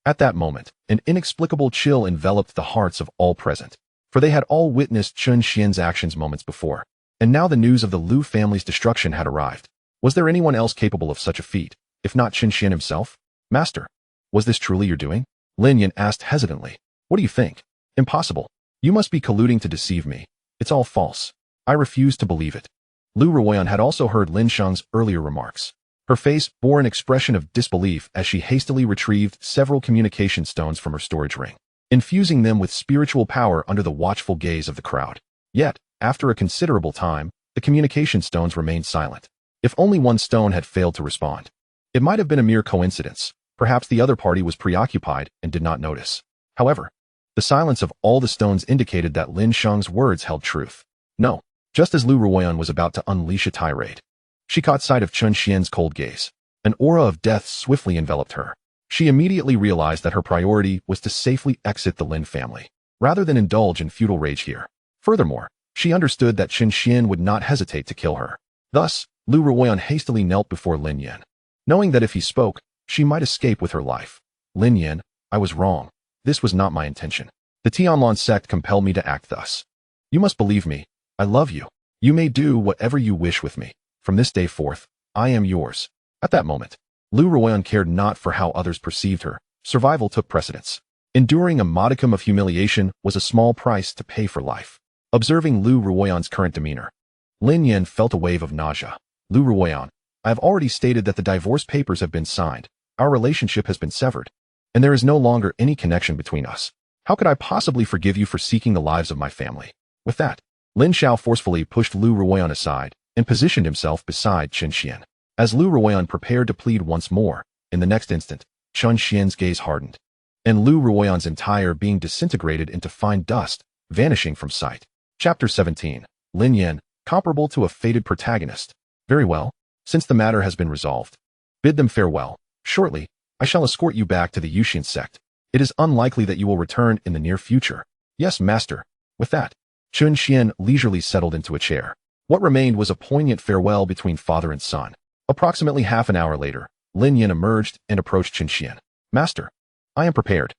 at that moment, an inexplicable chill enveloped the hearts of all present, for they had all witnessed Chen Xuan's actions moments before, and now the news of the Lu family's destruction had arrived. Was there anyone else capable of such a feat, if not Chen Xuan himself? Master, was this truly your doing? Lin Yan asked hesitantly. What do you think? Impossible. You must be colluding to deceive me. It's all false. I refuse to believe it. Lu Ruoyan had also heard Lin Shang's earlier remarks. Her face bore an expression of disbelief as she hastily retrieved several communication stones from her storage ring, infusing them with spiritual power under the watchful gaze of the crowd. Yet, after a considerable time, the communication stones remained silent. If only one stone had failed to respond. It might have been a mere coincidence. Perhaps the other party was preoccupied and did not notice. However, the silence of all the stones indicated that Lin Shang's words held truth. No, just as Lu Ruoyan was about to unleash a tirade, she caught sight of Chen Xuan's cold gaze. An aura of death swiftly enveloped her. She immediately realized that her priority was to safely exit the Lin family, rather than indulge in futile rage here. Furthermore, she understood that Chen Xuan would not hesitate to kill her. Thus, Lu Ruoyan hastily knelt before Lin Yan, knowing that if he spoke, she might escape with her life. Lin Yan, I was wrong. This was not my intention. The Tianlan sect compelled me to act thus. You must believe me. I love you. You may do whatever you wish with me. From this day forth, I am yours. At that moment, Lu Ruoyan cared not for how others perceived her. Survival took precedence. Enduring a modicum of humiliation was a small price to pay for life. Observing Lu Ruoyan's current demeanor, Lin Yan felt a wave of nausea. Lu Ruoyan, I have already stated that the divorce papers have been signed. Our relationship has been severed, and there is no longer any connection between us. How could I possibly forgive you for seeking the lives of my family? With that, Lin Xiao forcefully pushed Lu Ruoyan aside and positioned himself beside Chen Xuan. As Lu Ruoyan prepared to plead once more, in the next instant, Chen Xuan's gaze hardened, and Lu Ruoyan's entire being disintegrated into fine dust, vanishing from sight. Chapter 17. Lin Yan, comparable to a fated protagonist. Very well, since the matter has been resolved. Bid them farewell. Shortly, I shall escort you back to the Yusian sect. It is unlikely that you will return in the near future. Yes, master. With that, Chen Xuan leisurely settled into a chair. What remained was a poignant farewell between father and son. Approximately half an hour later, Lin Yan emerged and approached Chen Xuan. Master, I am prepared.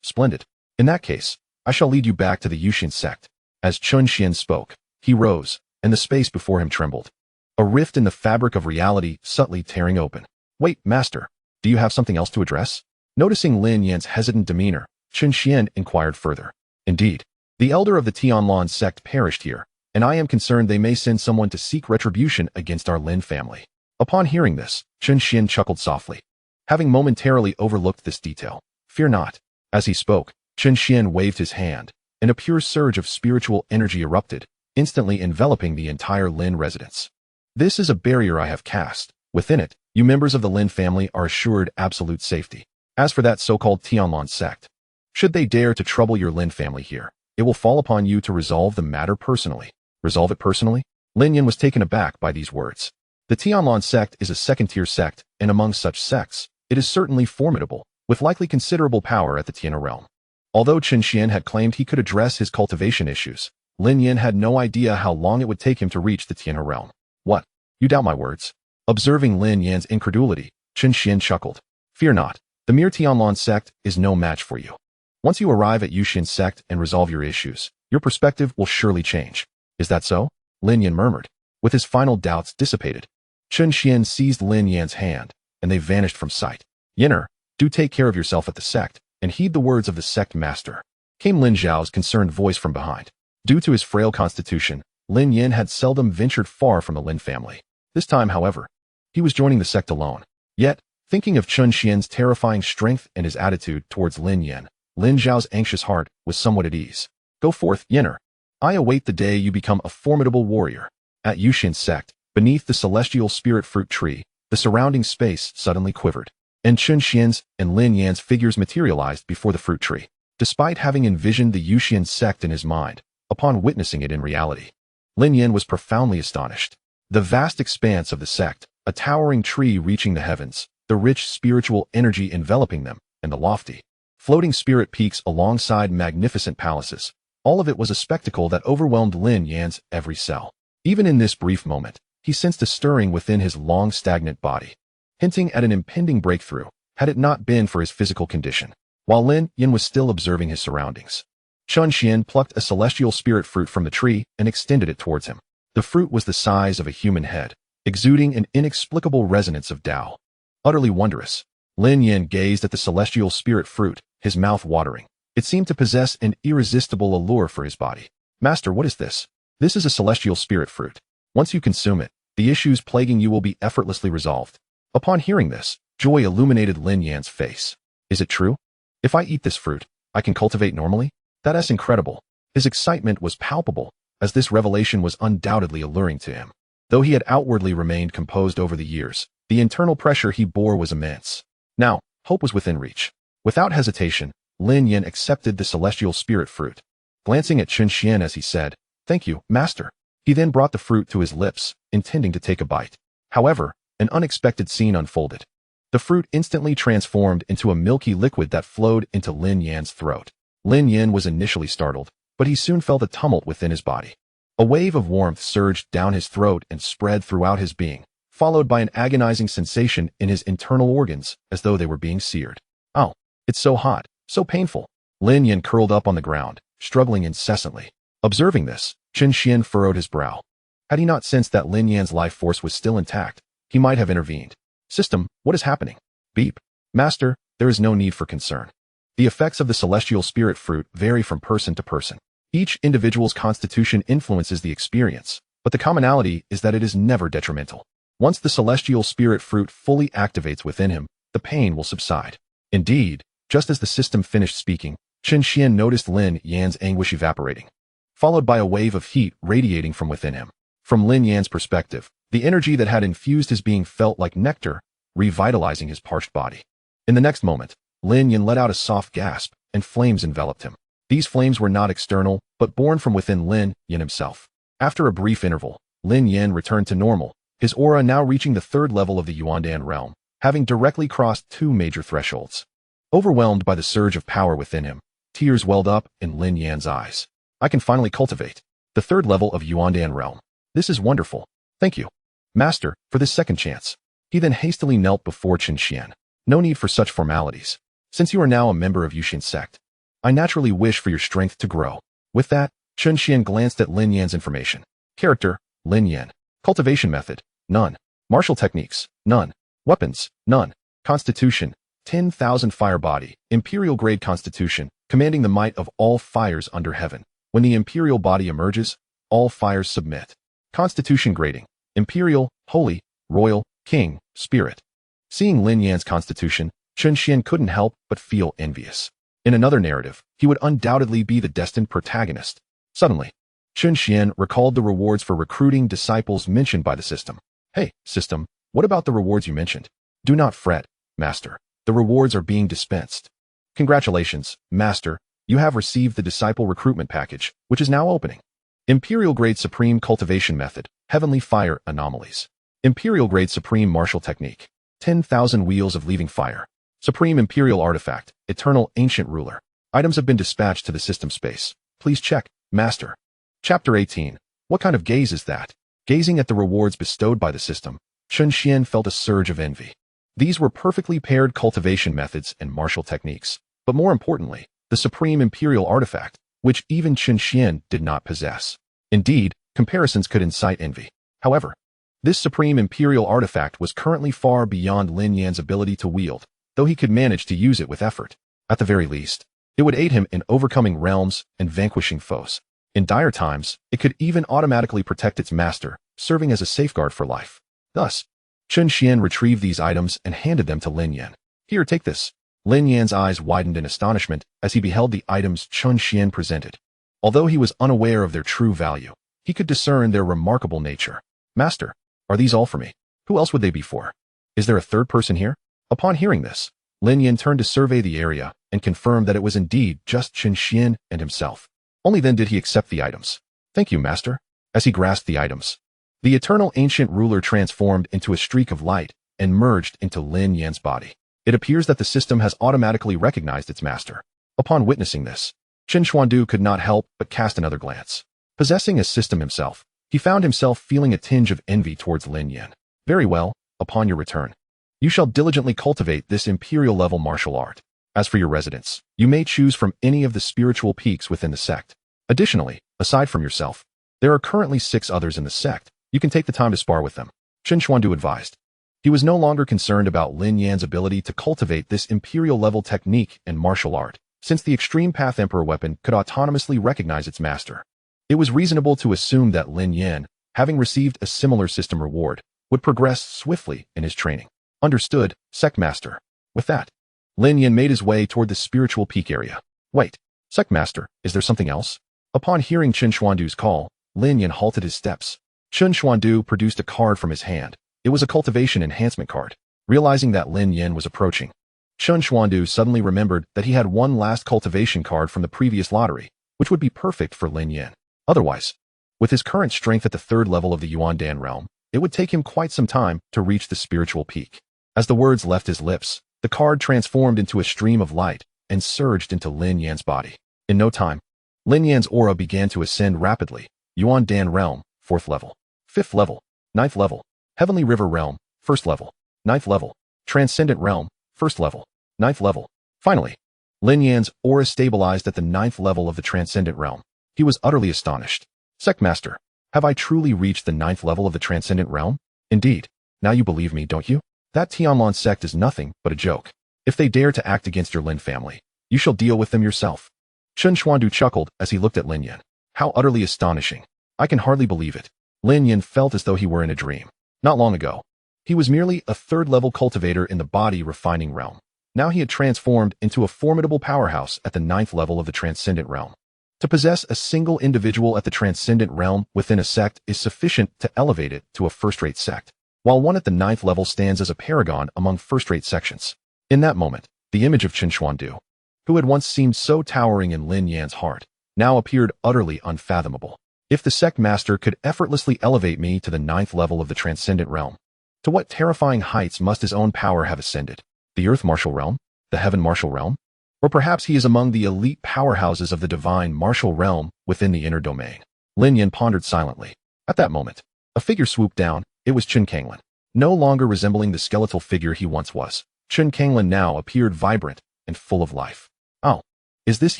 Splendid. In that case, I shall lead you back to the Yusian sect. As Chen Xuan spoke, he rose, and the space before him trembled. A rift in the fabric of reality subtly tearing open. Wait, master, do you have something else to address? Noticing Lin Yan's hesitant demeanor, Chen Xuan inquired further. Indeed, the elder of the Tianlan sect perished here, and I am concerned they may send someone to seek retribution against our Lin family. Upon hearing this, Chen Xuan chuckled softly. Having momentarily overlooked this detail, fear not. As he spoke, Chen Xuan waved his hand, and a pure surge of spiritual energy erupted, instantly enveloping the entire Lin residence. This is a barrier I have cast. Within it, you members of the Lin family are assured absolute safety. As for that so-called Tianlan sect, should they dare to trouble your Lin family here, it will fall upon you to resolve the matter personally. Resolve it personally? Lin Yan was taken aback by these words. The Tianlan sect is a second-tier sect, and among such sects, it is certainly formidable, with likely considerable power at the Tianna realm. Although Chen Xuan had claimed he could address his cultivation issues, Lin Yan had no idea how long it would take him to reach the Tianna realm. What? You doubt my words? Observing Lin Yan's incredulity, Chen Xuan chuckled. Fear not, the mere Tianlan sect is no match for you. Once you arrive at Yusian sect and resolve your issues, your perspective will surely change. Is that so? Lin Yan murmured. With his final doubts dissipated, Chen Xuan seized Lin Yan's hand, and they vanished from sight. Yinner, do take care of yourself at the sect, and heed the words of the sect master. Came Lin Zhao's concerned voice from behind. Due to his frail constitution, Lin Yan had seldom ventured far from the Lin family. This time, however, he was joining the sect alone. Yet, thinking of Chen Xuan's terrifying strength and his attitude towards Lin Yan, Lin Zhao's anxious heart was somewhat at ease. Go forth, Yinner. I await the day you become a formidable warrior. At Yusian sect, beneath the celestial spirit fruit tree, the surrounding space suddenly quivered, and Chen Xuan's and Lin Yan's figures materialized before the fruit tree. Despite having envisioned the Yusian sect in his mind, upon witnessing it in reality, Lin Yan was profoundly astonished. The vast expanse of the sect, a towering tree reaching the heavens, the rich spiritual energy enveloping them, and the lofty, floating spirit peaks alongside magnificent palaces, all of it was a spectacle that overwhelmed Lin Yan's every cell. Even in this brief moment, he sensed a stirring within his long stagnant body, hinting at an impending breakthrough, had it not been for his physical condition. While Lin Yin was still observing his surroundings, Chen Xuan plucked a celestial spirit fruit from the tree and extended it towards him. The fruit was the size of a human head, exuding an inexplicable resonance of Tao. Utterly wondrous, Lin Yin gazed at the celestial spirit fruit, his mouth watering. It seemed to possess an irresistible allure for his body. Master, what is this? This is a celestial spirit fruit. Once you consume it, the issues plaguing you will be effortlessly resolved. Upon hearing this, joy illuminated Lin Yan's face. Is it true? If I eat this fruit, I can cultivate normally? That's incredible. His excitement was palpable, as this revelation was undoubtedly alluring to him. Though he had outwardly remained composed over the years, the internal pressure he bore was immense. Now, hope was within reach. Without hesitation, Lin Yin accepted the celestial spirit fruit. Glancing at Chen Xuan as he said, "Thank you, master." He then brought the fruit to his lips, intending to take a bite. However, an unexpected scene unfolded. The fruit instantly transformed into a milky liquid that flowed into Lin Yan's throat. Lin Yin was initially startled, but he soon felt a tumult within his body. A wave of warmth surged down his throat and spread throughout his being, followed by an agonizing sensation in his internal organs, as though they were being seared. "Oh, it's so hot, so painful." Lin Yin curled up on the ground, struggling incessantly. Observing this, Chen Xuan furrowed his brow. Had he not sensed that Lin Yan's life force was still intact, he might have intervened. "System, what is happening?" "Beep. Master, there is no need for concern. The effects of the celestial spirit fruit vary from person to person. Each individual's constitution influences the experience, but the commonality is that it is never detrimental. Once the celestial spirit fruit fully activates within him, the pain will subside." Indeed, just as the system finished speaking, Chen Xuan noticed Lin Yan's anguish evaporating, followed by a wave of heat radiating from within him. From Lin Yan's perspective, the energy that had infused his being felt like nectar, revitalizing his parched body. In the next moment, Lin Yan let out a soft gasp, and flames enveloped him. These flames were not external, but born from within Lin Yan himself. After a brief interval, Lin Yan returned to normal, his aura now reaching the third level of the Yuandan realm, having directly crossed two major thresholds. Overwhelmed by the surge of power within him, tears welled up in Lin Yan's eyes. "I can finally cultivate the third level of Yuandan realm. This is wonderful. Thank you, master, for this second chance." He then hastily knelt before Chen Xuan. "No need for such formalities. Since you are now a member of Yusian Sect, I naturally wish for your strength to grow." With that, Chen Xuan glanced at Lin Yan's information. Character, Lin Yan. Cultivation method, none. Martial techniques, none. Weapons, none. Constitution, 10,000 fire body, imperial grade constitution, commanding the might of all fires under heaven. When the imperial body emerges, all fires submit. Constitution grading, imperial, holy, royal, king, spirit. Seeing Lin Yan's constitution, Chen Xuan couldn't help but feel envious. In another narrative, he would undoubtedly be the destined protagonist. Suddenly, Chen Xuan recalled the rewards for recruiting disciples mentioned by the system. "Hey, system, what about the rewards you mentioned?" "Do not fret, master. The rewards are being dispensed." "Congratulations, master. You have received the disciple recruitment package, which is now opening. Imperial grade supreme cultivation method, heavenly fire anomalies. Imperial grade supreme martial technique, 10,000 wheels of leaving fire. Supreme Imperial Artifact, Eternal Ancient Ruler. Items have been dispatched to the system space. Please check, Master." Chapter 18. What kind of gaze is that? Gazing at the rewards bestowed by the system, Chen Xuan felt a surge of envy. These were perfectly paired cultivation methods and martial techniques, but more importantly, the Supreme Imperial Artifact, which even Chen Xuan did not possess. Indeed, comparisons could incite envy. However, this Supreme Imperial Artifact was currently far beyond Lin Yan's ability to wield, though he could manage to use it with effort. At the very least, it would aid him in overcoming realms and vanquishing foes. In dire times, it could even automatically protect its master, serving as a safeguard for life. Thus, Chen Xuan retrieved these items and handed them to Lin Yan. "Here, take this." Lin Yan's eyes widened in astonishment as he beheld the items Chen Xuan presented. Although he was unaware of their true value, he could discern their remarkable nature. "Master, are these all for me? Who else would they be for? Is there a third person here?" Upon hearing this, Lin Yan turned to survey the area and confirmed that it was indeed just Chen Xuan and himself. Only then did he accept the items. "Thank you, master." As he grasped the items, the eternal ancient ruler transformed into a streak of light and merged into Lin Yan's body. It appears that the system has automatically recognized its master. Upon witnessing this, Chen Xuan could not help but cast another glance. Possessing a system himself, He found himself feeling a tinge of envy towards Lin Yan. Very well, upon your return, you shall diligently cultivate this imperial-level martial art. As for your residence, you may choose from any of the spiritual peaks within the sect. Additionally, aside from yourself, there are currently 6 others in the sect. You can take the time to spar with them, Chen Xuan advised. He was no longer concerned about Lin Yan's ability to cultivate this imperial-level technique and martial art, since the Extreme Path Emperor weapon could autonomously recognize its master. It was reasonable to assume that Lin Yan, having received a similar system reward, would progress swiftly in his training. Understood, Sect Master. With that, Lin Yan made his way toward the spiritual peak area. Wait, Sect Master, is there something else? Upon hearing Chen Xuandu's call, Lin Yan halted his steps. Chen Xuandu produced a card from his hand. It was a cultivation enhancement card. Realizing that Lin Yan was approaching, Chen Xuandu suddenly remembered that he had one last cultivation card from the previous lottery, which would be perfect for Lin Yan. Otherwise, with his current strength at the 3rd level of the Yuandan realm, it would take him quite some time to reach the spiritual peak. As the words left his lips, the card transformed into a stream of light and surged into Lin Yan's body. In no time, Lin Yan's aura began to ascend rapidly. Yuandan realm, 4th level. 5th level. 9th level. Heavenly River realm, 1st level. 9th level. Transcendent realm, 1st level. 9th level. Finally, Lin Yan's aura stabilized at the 9th level of the Transcendent realm. He was utterly astonished. Sect Master, have I truly reached the 9th level of the Transcendent realm? Indeed. Now you believe me, don't you? That Tianlan sect is nothing but a joke. If they dare to act against your Lin family, you shall deal with them yourself. Chen Xuandu chuckled as he looked at Lin Yan. How utterly astonishing. I can hardly believe it. Lin Yan felt as though he were in a dream. Not long ago, he was merely a 3rd-level cultivator in the body refining realm. Now he had transformed into a formidable powerhouse at the 9th level of the Transcendent realm. To possess a single individual at the Transcendent realm within a sect is sufficient to elevate it to a first-rate sect, while one at the 9th level stands as a paragon among first-rate sections. In that moment, the image of Chen Xuandu, who had once seemed so towering in Lin Yan's heart, now appeared utterly unfathomable. If the sect master could effortlessly elevate me to the 9th level of the Transcendent realm, to what terrifying heights must his own power have ascended? The Earth Martial Realm? The Heaven Martial Realm? Or perhaps he is among the elite powerhouses of the Divine Martial Realm within the inner domain. Lin Yan pondered silently. At that moment, a figure swooped down. It was Chen Xuan. No longer resembling the skeletal figure he once was, Chen Xuan now appeared vibrant and full of life. Oh, is this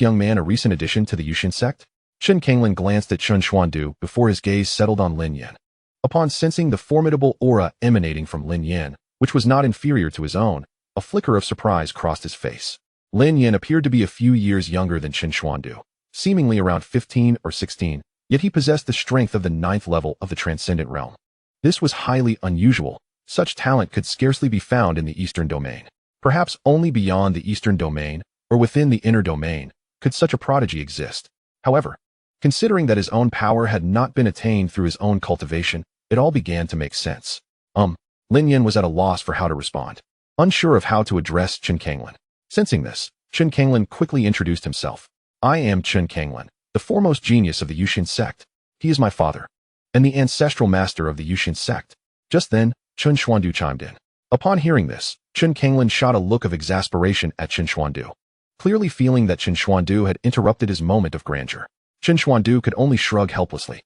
young man a recent addition to the Yusian sect? Chen Xuan glanced at Chen Xuandu before his gaze settled on Lin Yan. Upon sensing the formidable aura emanating from Lin Yan, which was not inferior to his own, a flicker of surprise crossed his face. Lin Yan appeared to be a few years younger than Chen Xuandu, seemingly around 15 or 16, yet he possessed the strength of the 9th level of the Transcendent realm. This was highly unusual. Such talent could scarcely be found in the Eastern domain. Perhaps only beyond the Eastern domain, or within the inner domain, could such a prodigy exist. However, considering that his own power had not been attained through his own cultivation, it all began to make sense. Lin Yan was at a loss for how to respond, unsure of how to address Chen Xuan. Sensing this, Chen Xuan quickly introduced himself. I am Chen Xuan, the foremost genius of the Yusian sect. He is my father, and the ancestral master of the Yusian sect. Just then, Chen Xuandu chimed in. Upon hearing this, Chen Xuan shot a look of exasperation at Chen Xuandu. Clearly feeling that Chen Xuandu had interrupted his moment of grandeur, Chen Xuandu could only shrug helplessly.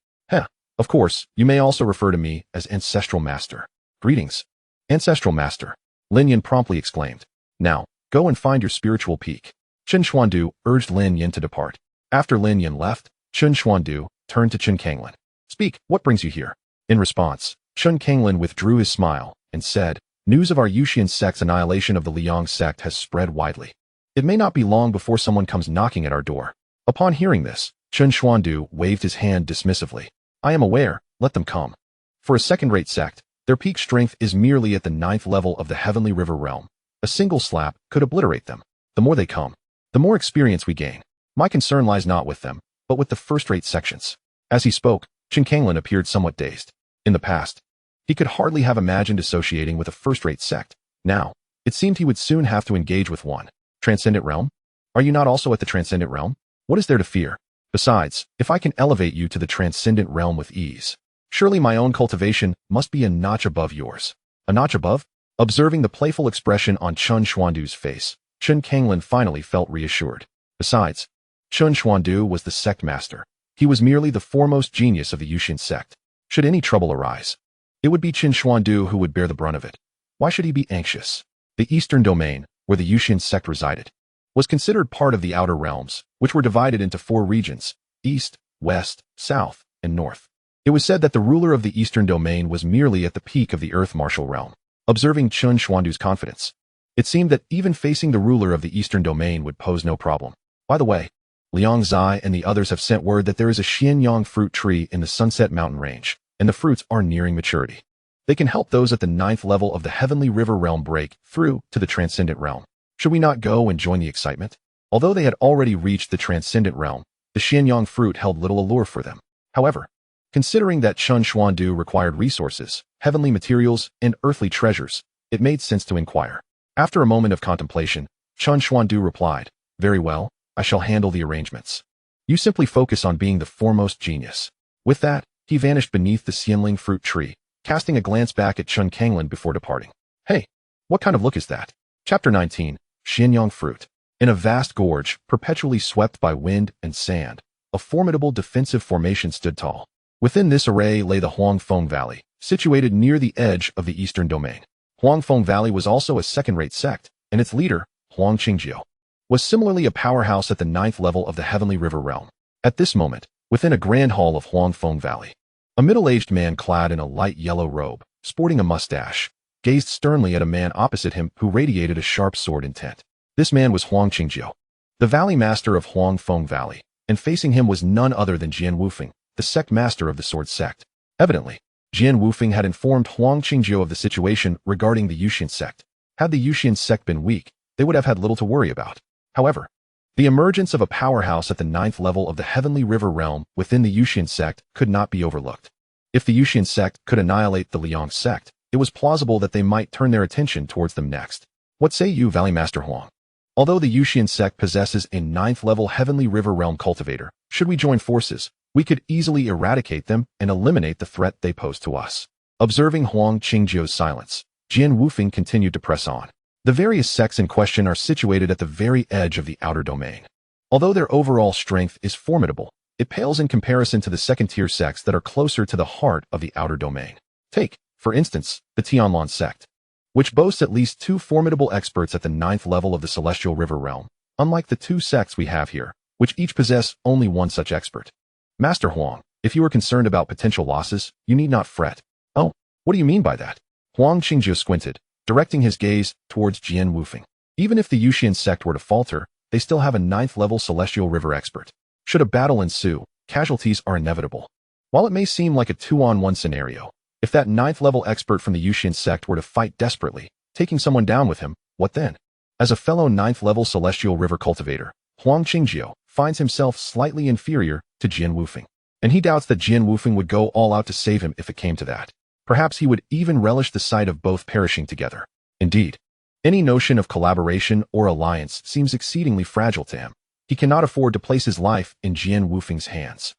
Of course, you may also refer to me as Ancestral Master. Greetings, Ancestral Master, Lin Yan promptly exclaimed. Now, go and find your spiritual peak. Chen Xuandu urged Lin Yan to depart. After Lin Yan left, Chen Xuandu turned to Chen Xuan. Speak, what brings you here? In response, Chen Xuan withdrew his smile and said, news of our Yusian sect's annihilation of the Liyang Sect has spread widely. It may not be long before someone comes knocking at our door. Upon hearing this, Chen Xuandu waved his hand dismissively. I am aware, let them come. For a second-rate sect, their peak strength is merely at the 9th level of the Heavenly River realm. A single slap could obliterate them. The more they come, the more experience we gain. My concern lies not with them, but with the first-rate sections. As he spoke, Chen Xuan appeared somewhat dazed. In the past, he could hardly have imagined associating with a first-rate sect. Now, it seemed he would soon have to engage with one. Transcendent realm? Are you not also at the Transcendent realm? What is there to fear? Besides, if I can elevate you to the Transcendent realm with ease, surely my own cultivation must be a notch above yours. A notch above? Observing the playful expression on Chen Xuandu's face, Chen Xuan finally felt reassured. Besides, Chen Xuandu was the sect master. He was merely the foremost genius of the Yusian sect. Should any trouble arise, it would be Chen Xuan who would bear the brunt of it. Why should he be anxious? The eastern domain, where the Yusian sect resided, was considered part of the outer realms, which were divided into 4 regions: east, west, south, and north. It was said that the ruler of the eastern domain was merely at the peak of the earth martial realm. Observing Chen Xuan's confidence, it seemed that even facing the ruler of the eastern domain would pose no problem. By the way, Liyang Sect and the others have sent word that there is a xianyang fruit tree in the Sunset Mountain Range, and the fruits are nearing maturity. They can help those at the 9th level of the Heavenly River realm break through to the Transcendent realm. Should we not go and join the excitement? Although they had already reached the Transcendent realm, the xianyang fruit held little allure for them. However, considering that Chen Xuan required resources, heavenly materials, and earthly treasures, it made sense to inquire. After a moment of contemplation, Chen Xuan replied, "Very well, I shall handle the arrangements. You simply focus on being the foremost genius." With that, he vanished beneath the xianling fruit tree, casting a glance back at Chen Kanglin before departing. Hey, what kind of look is that? Chapter 19, Xianyang Fruit. In a vast gorge, perpetually swept by wind and sand, a formidable defensive formation stood tall. Within this array lay the Huangfeng Valley, situated near the edge of the eastern domain. Huangfeng Valley was also a second-rate sect, and its leader, Huang Qingjio, was similarly a powerhouse at the 9th level of the Heavenly River realm. At this moment, within a grand hall of Huangfeng Valley, a middle-aged man clad in a light yellow robe, sporting a mustache, gazed sternly at a man opposite him who radiated a sharp sword intent. This man was Huang Qingjio, the valley master of Huangfeng Valley, and facing him was none other than Jian Wufeng, the sect master of the Sword Sect. Evidently, Jian Wufeng had informed Huang Qingjio of the situation regarding the Yusian sect. Had the Yusian sect been weak, they would have had little to worry about. However, the emergence of a powerhouse at the 9th level of the Heavenly River realm within the Yusian sect could not be overlooked. If the Yusian sect could annihilate the Liyang Sect, it was plausible that they might turn their attention towards them next. What say you, Valley Master Huang? Although the Yusian sect possesses a 9th level Heavenly River realm cultivator, should we join forces, we could easily eradicate them and eliminate the threat they pose to us. Observing Huang Qingjio's silence, Jian Wufeng continued to press on. The various sects in question are situated at the very edge of the outer domain. Although their overall strength is formidable, it pales in comparison to the second-tier sects that are closer to the heart of the outer domain. Take, for instance, the Tianlan sect, which boasts at least 2 formidable experts at the 9th level of the Celestial River realm, unlike the 2 sects we have here, which each possess only 1 such expert. Master Huang, if you are concerned about potential losses, you need not fret. Oh, what do you mean by that? Huang Qingjio squinted, directing his gaze towards Jian Wufeng. Even if the Yusian sect were to falter, they still have a 9th level Celestial River expert. Should a battle ensue, casualties are inevitable. While it may seem like a 2-on-1 scenario, if that 9th level expert from the Yusian sect were to fight desperately, taking someone down with him, what then? As a fellow 9th level Celestial River cultivator, Huang Qingjio finds himself slightly inferior to Jian Wufeng, and he doubts that Jian Wufeng would go all out to save him if it came to that. Perhaps he would even relish the sight of both perishing together. Indeed, any notion of collaboration or alliance seems exceedingly fragile to him. He cannot afford to place his life in Jian Wufeng's hands.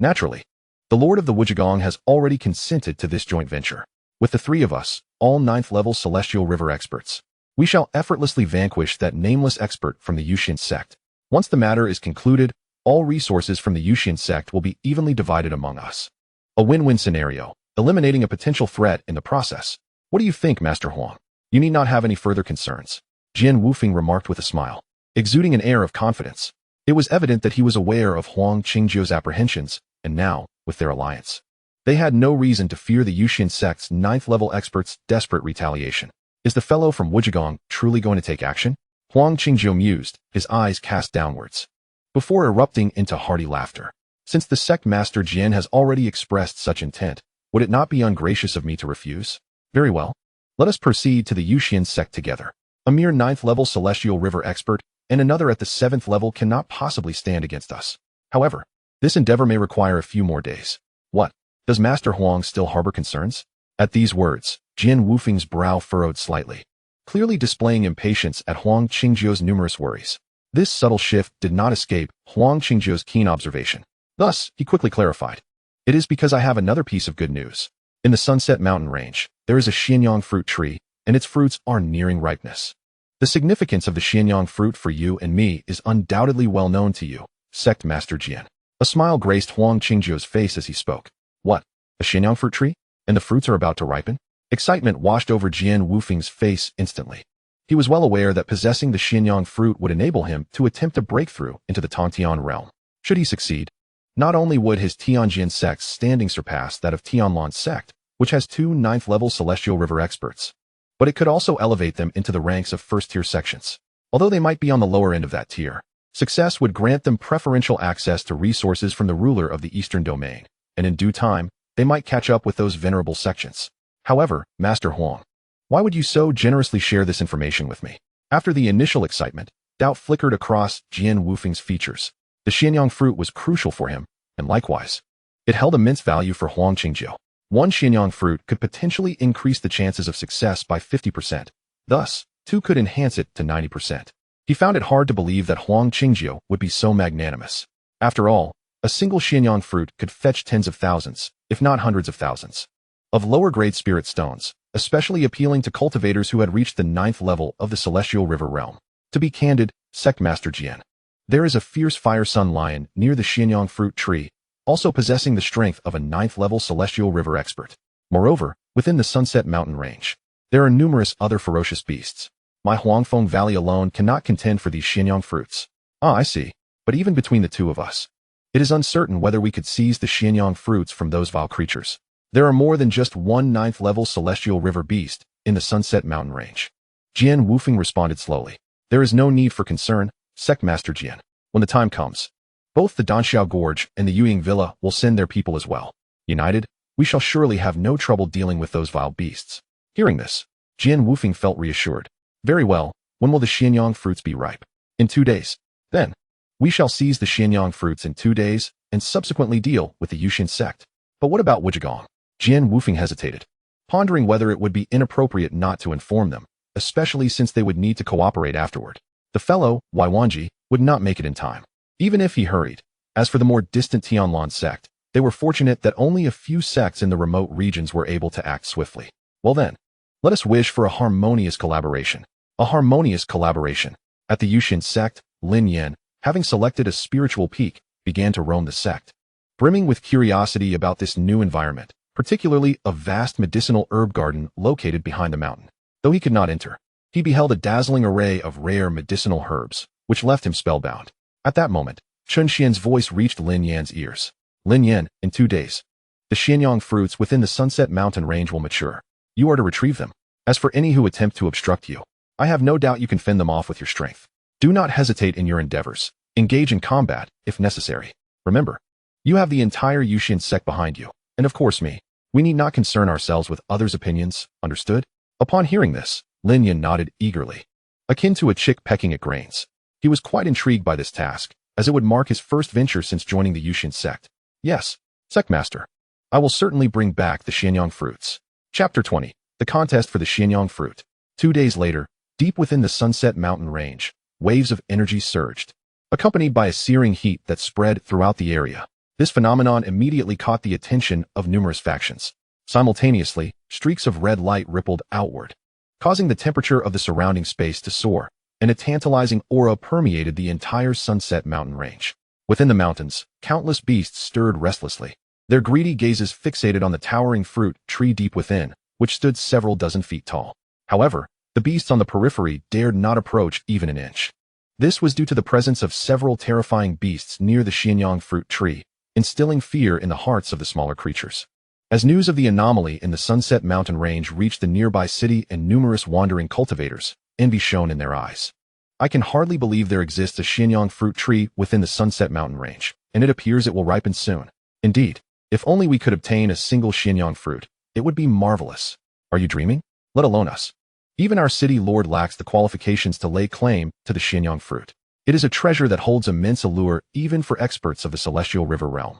Naturally, the Lord of the Wujigong has already consented to this joint venture. With the 3 of us, all 9th level Celestial River experts, we shall effortlessly vanquish that nameless expert from the Yusian sect. Once the matter is concluded, all resources from the Yusian sect will be evenly divided among us. A win-win scenario, eliminating a potential threat in the process. What do you think, Master Huang? You need not have any further concerns, Jian Wufeng remarked with a smile, exuding an air of confidence. It was evident that he was aware of Huang Qingjio's apprehensions, and now, with their alliance, they had no reason to fear the Yusian sect's 9th level expert's desperate retaliation. Is the fellow from Wujigong truly going to take action? Huang Qingjio mused, his eyes cast downwards, before erupting into hearty laughter. Since the sect master Jian has already expressed such intent, would it not be ungracious of me to refuse? Very well. Let us proceed to the Yusian sect together. A mere 9th level Celestial River expert and another at the 7th level cannot possibly stand against us. However, this endeavor may require a few more days. What? Does Master Huang still harbor concerns? At these words, Jian Wufeng's brow furrowed slightly, clearly displaying impatience at Huang Qingjio's numerous worries. This subtle shift did not escape Huang Qingjio's keen observation. Thus, he quickly clarified. It is because I have another piece of good news. In the Sunset Mountain Range, there is a xianyang fruit tree, and its fruits are nearing ripeness. The significance of the xianyang fruit for you and me is undoubtedly well known to you, Sect Master Jian. A smile graced Huang Qingjio's face as he spoke. What? A xianyang fruit tree? And the fruits are about to ripen? Excitement washed over Jian Wufeng's face instantly. He was well aware that possessing the xianyang fruit would enable him to attempt a breakthrough into the Tongtian realm. Should he succeed, not only would his Tianjin sect's standing surpass that of Tianlan's sect, which has 2 9th-level Celestial River experts, but it could also elevate them into the ranks of first-tier sections. Although they might be on the lower end of that tier, success would grant them preferential access to resources from the ruler of the Eastern Domain, and in due time, they might catch up with those venerable sections. However, Master Huang, why would you so generously share this information with me? After the initial excitement, doubt flickered across Jian Wufeng's features. The xianyang fruit was crucial for him, and likewise, it held immense value for Huang Qingjiu. One xianyang fruit could potentially increase the chances of success by 50%. Thus, 2 could enhance it to 90%. He found it hard to believe that Huang Qingjiu would be so magnanimous. After all, a single xianyang fruit could fetch tens of thousands, if not hundreds of thousands, of lower-grade spirit stones, especially appealing to cultivators who had reached the 9th level of the Celestial River realm. To be candid, Sect Master Jian, there is a fierce fire sun lion near the xianyang fruit tree, also possessing the strength of a 9th-level Celestial River expert. Moreover, within the Sunset Mountain range, there are numerous other ferocious beasts. My Huangfeng Valley alone cannot contend for these xianyang fruits. Ah, I see. But even between the 2 of us, it is uncertain whether we could seize the xianyang fruits from those vile creatures. There are more than just 1 9th-level Celestial River beast in the Sunset Mountain range. Jian Wufeng responded slowly. There is no need for concern, Sect Master Jian. When the time comes, both the Danxiao Gorge and the Yuying Villa will send their people as well. United, we shall surely have no trouble dealing with those vile beasts. Hearing this, Jian Wufeng felt reassured. Very well, when will the xianyang fruits be ripe? In 2 days. Then, we shall seize the xianyang fruits in 2 days and subsequently deal with the Yusian sect. But what about Wuzhigong? Jian Wufeng hesitated, pondering whether it would be inappropriate not to inform them, especially since they would need to cooperate afterward. The fellow, Waiwanji, would not make it in time, even if he hurried. As for the more distant Tianlan sect, they were fortunate that only a few sects in the remote regions were able to act swiftly. Well then, let us wish for a harmonious collaboration. A harmonious collaboration. At the Yusian sect, Lin Yan, having selected a spiritual peak, began to roam the sect, brimming with curiosity about this new environment, particularly a vast medicinal herb garden located behind the mountain. Though he could not enter, he beheld a dazzling array of rare medicinal herbs, which left him spellbound. At that moment, Chen Xian's voice reached Lin Yan's ears. Lin Yan, in 2 days, the xianyang fruits within the Sunset Mountain range will mature. You are to retrieve them. As for any who attempt to obstruct you, I have no doubt you can fend them off with your strength. Do not hesitate in your endeavors. Engage in combat, if necessary. Remember, you have the entire Yusian sect behind you, and of course me. We need not concern ourselves with others' opinions, understood? Upon hearing this, Lin Yan nodded eagerly, akin to a chick pecking at grains. He was quite intrigued by this task, as it would mark his first venture since joining the Yusian sect. Yes, Sect Master. I will certainly bring back the xianyang fruits. Chapter 20. The Contest for the Xianyang Fruit. 2 days later, deep within the Sunset Mountain range, waves of energy surged, accompanied by a searing heat that spread throughout the area. This phenomenon immediately caught the attention of numerous factions. Simultaneously, streaks of red light rippled outward, causing the temperature of the surrounding space to soar, and a tantalizing aura permeated the entire Sunset Mountain range. Within the mountains, countless beasts stirred restlessly, their greedy gazes fixated on the towering fruit tree deep within, which stood several dozen feet tall. However, the beasts on the periphery dared not approach even an inch. This was due to the presence of several terrifying beasts near the xianyang fruit tree, instilling fear in the hearts of the smaller creatures. As news of the anomaly in the Sunset Mountain range reached the nearby city and numerous wandering cultivators, envy shone in their eyes. I can hardly believe there exists a xianyang fruit tree within the Sunset Mountain range, and it appears it will ripen soon. Indeed, if only we could obtain a single xianyang fruit, it would be marvelous. Are you dreaming? Let alone us. Even our city lord lacks the qualifications to lay claim to the xianyang fruit. It is a treasure that holds immense allure even for experts of the Celestial River realm.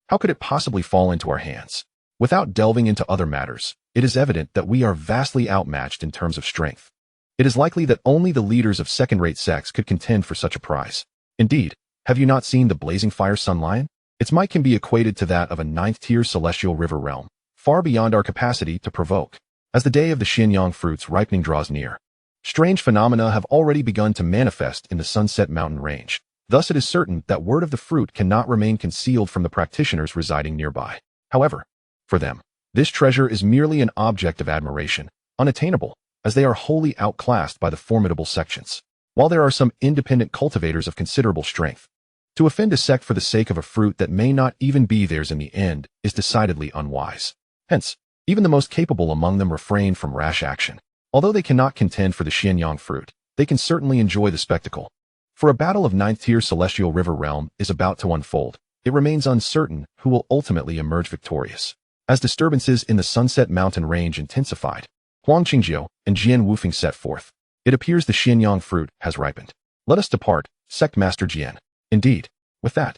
How could it possibly fall into our hands? Without delving into other matters, it is evident that we are vastly outmatched in terms of strength. It is likely that only the leaders of second-rate sects could contend for such a prize. Indeed, have you not seen the blazing fire sun lion? Its might can be equated to that of a 9th-tier Celestial River realm, far beyond our capacity to provoke. As the day of the xianyang fruit's ripening draws near, strange phenomena have already begun to manifest in the Sunset Mountain range. Thus it is certain that word of the fruit cannot remain concealed from the practitioners residing nearby. However, For them, this treasure is merely an object of admiration, unattainable, as they are wholly outclassed by the formidable sections. While there are some independent cultivators of considerable strength, to offend a sect for the sake of a fruit that may not even be theirs in the end is decidedly unwise. Hence, even the most capable among them refrain from rash action. Although they cannot contend for the xianyang fruit, they can certainly enjoy the spectacle. For a battle of 9th-tier Celestial River Realm is about to unfold, it remains uncertain who will ultimately emerge victorious. As disturbances in the Sunset Mountain Range intensified, Huang Qingjiu and Jian Wufeng set forth. It appears the xianyang fruit has ripened. Let us depart, Sect Master Jian. Indeed. With that,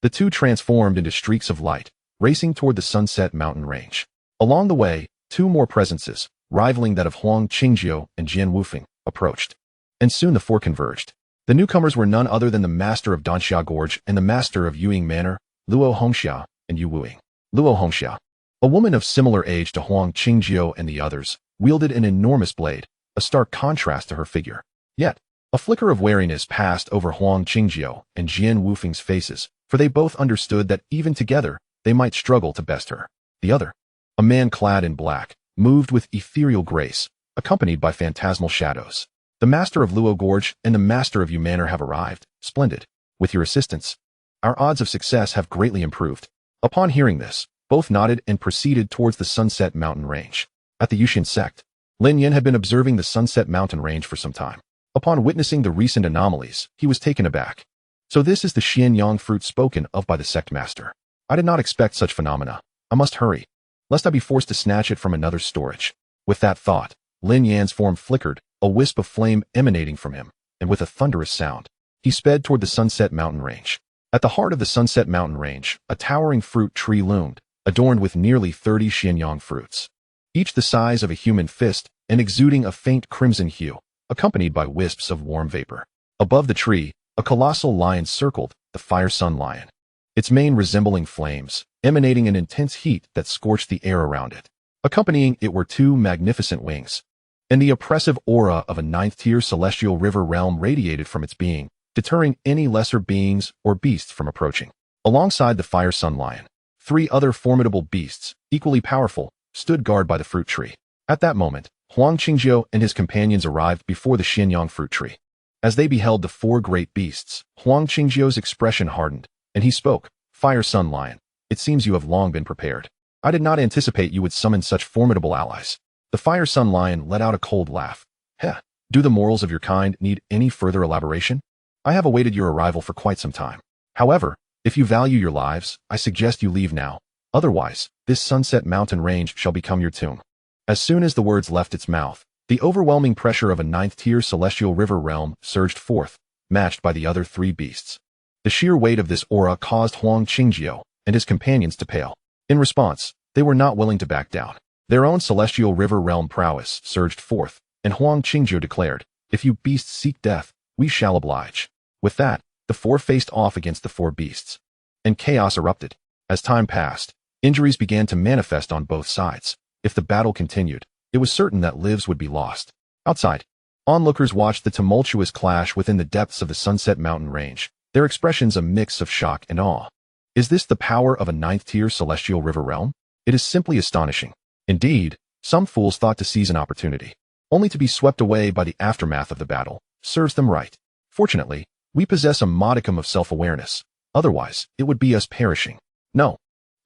the two transformed into streaks of light, racing toward the Sunset Mountain Range. Along the way, two more presences, rivaling that of Huang Qingjiu and Jian Wufeng, approached. And soon the four converged. The newcomers were none other than the master of Danxia Gorge and the master of Yuying Manor, Luo Hongxia and Yu Wuing. Luo Hongxia, a woman of similar age to Huang Qingjiu and the others, wielded an enormous blade, a stark contrast to her figure. Yet, a flicker of wariness passed over Huang Qingjiu and Jian Wufeng's faces, for they both understood that even together, they might struggle to best her. The other, a man clad in black, moved with ethereal grace, accompanied by phantasmal shadows. The master of Luo Gorge and the master of Yu Manor have arrived. Splendid. With your assistance, our odds of success have greatly improved. Upon hearing this, both nodded and proceeded towards the Sunset Mountain Range. At the Yusian sect, Lin Yin had been observing the Sunset Mountain Range for some time. Upon witnessing the recent anomalies, he was taken aback. So this is the xianyang fruit spoken of by the sect master. I did not expect such phenomena. I must hurry, lest I be forced to snatch it from another storage. With that thought, Lin Yan's form flickered, a wisp of flame emanating from him, and with a thunderous sound, he sped toward the Sunset Mountain Range. At the heart of the Sunset Mountain Range, a towering fruit tree loomed, adorned with nearly 30 xianyang fruits, each the size of a human fist and exuding a faint crimson hue, accompanied by wisps of warm vapor. Above the tree, a colossal lion circled, the Fire Sun Lion, its mane resembling flames, emanating an intense heat that scorched the air around it. Accompanying it were two magnificent wings, and the oppressive aura of a 9th-tier Celestial River Realm radiated from its being, deterring any lesser beings or beasts from approaching. Alongside the Fire Sun Lion, three other formidable beasts, equally powerful, stood guard by the fruit tree. At that moment, Huang Qingjiu and his companions arrived before the xianyang fruit tree. As they beheld the four great beasts, Huang Qingjiu's expression hardened, and he spoke. Fire Sun Lion, it seems you have long been prepared. I did not anticipate you would summon such formidable allies. The Fire Sun Lion let out a cold laugh. Heh, do the morals of your kind need any further elaboration? I have awaited your arrival for quite some time. However, if you value your lives, I suggest you leave now. Otherwise, this Sunset Mountain Range shall become your tomb. As soon as the words left its mouth, the overwhelming pressure of a 9th-tier Celestial River Realm surged forth, matched by the other three beasts. The sheer weight of this aura caused Huang Qingjiu and his companions to pale. In response, they were not willing to back down. Their own Celestial River Realm prowess surged forth, and Huang Qingjiu declared, if you beasts seek death, we shall oblige. With that, the four faced off against the four beasts, and chaos erupted. As time passed, injuries began to manifest on both sides. If the battle continued, it was certain that lives would be lost. Outside, onlookers watched the tumultuous clash within the depths of the Sunset Mountain Range, their expressions a mix of shock and awe. Is this the power of a 9th-tier Celestial River Realm? It is simply astonishing. Indeed, some fools thought to seize an opportunity, only to be swept away by the aftermath of the battle. Serves them right. Fortunately, we possess a modicum of self-awareness. Otherwise, it would be us perishing. No,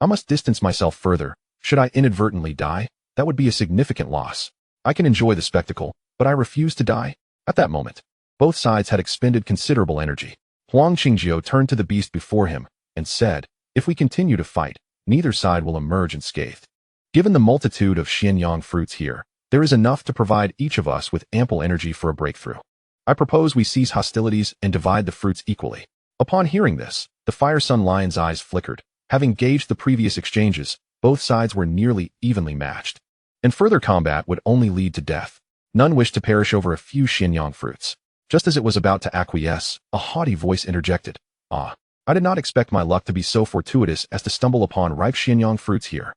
I must distance myself further. Should I inadvertently die, that would be a significant loss. I can enjoy the spectacle, but I refuse to die. At that moment, both sides had expended considerable energy. Huang Qingjiu turned to the beast before him and said, if we continue to fight, neither side will emerge unscathed. Given the multitude of xianyang fruits here, there is enough to provide each of us with ample energy for a breakthrough. I propose we cease hostilities and divide the fruits equally. Upon hearing this, the Fire Sun Lion's eyes flickered. Having gauged the previous exchanges, both sides were nearly evenly matched, and further combat would only lead to death. None wished to perish over a few xianyang fruits. Just as it was about to acquiesce, a haughty voice interjected. Ah, I did not expect my luck to be so fortuitous as to stumble upon ripe xianyang fruits here.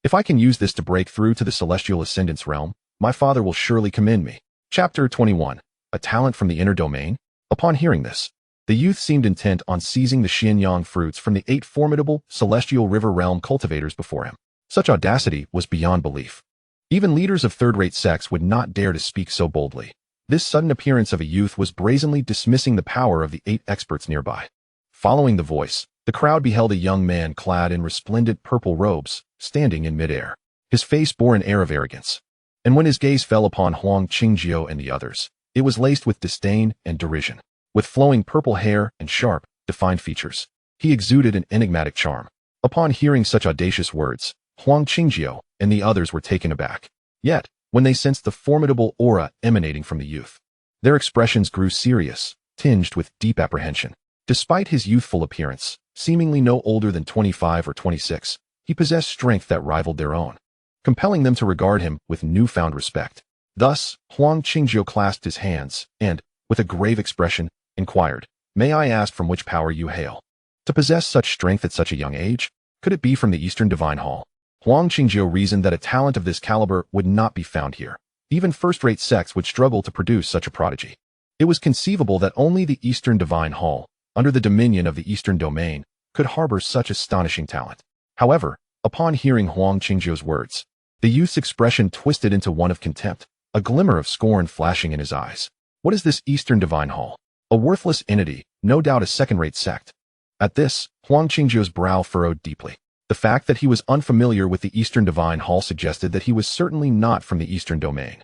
If I can use this to break through to the Celestial Ascendance realm, my father will surely commend me. Chapter 21. A talent from the inner domain? Upon hearing this, the youth seemed intent on seizing the xianyang fruits from the 8 formidable Celestial River Realm cultivators before him. Such audacity was beyond belief. Even leaders of third-rate sects would not dare to speak so boldly. This sudden appearance of a youth was brazenly dismissing the power of the 8 experts nearby. Following the voice, the crowd beheld a young man clad in resplendent purple robes, standing in midair. His face bore an air of arrogance. And when his gaze fell upon Huang Qingjiu and the others, it was laced with disdain and derision. With flowing purple hair and sharp, defined features, he exuded an enigmatic charm. Upon hearing such audacious words, Huang Qingjiu and the others were taken aback. Yet, when they sensed the formidable aura emanating from the youth, their expressions grew serious, tinged with deep apprehension. Despite his youthful appearance, seemingly no older than 25 or 26, he possessed strength that rivaled their own, compelling them to regard him with newfound respect. Thus, Huang Qingjiu clasped his hands and, with a grave expression, inquired, "May I ask from which power you hail? To possess such strength at such a young age? Could it be from the Eastern Divine Hall?" Huang Qingjiu reasoned that a talent of this caliber would not be found here. Even first-rate sects would struggle to produce such a prodigy. It was conceivable that only the Eastern Divine Hall, under the dominion of the Eastern Domain, could harbor such astonishing talent. However, upon hearing Huang Qingjiu's words, the youth's expression twisted into one of contempt, a glimmer of scorn flashing in his eyes. What is this Eastern Divine Hall? A worthless entity, no doubt a second-rate sect. At this, Huang Qingjiu's brow furrowed deeply. The fact that he was unfamiliar with the Eastern Divine Hall suggested that he was certainly not from the Eastern Domain,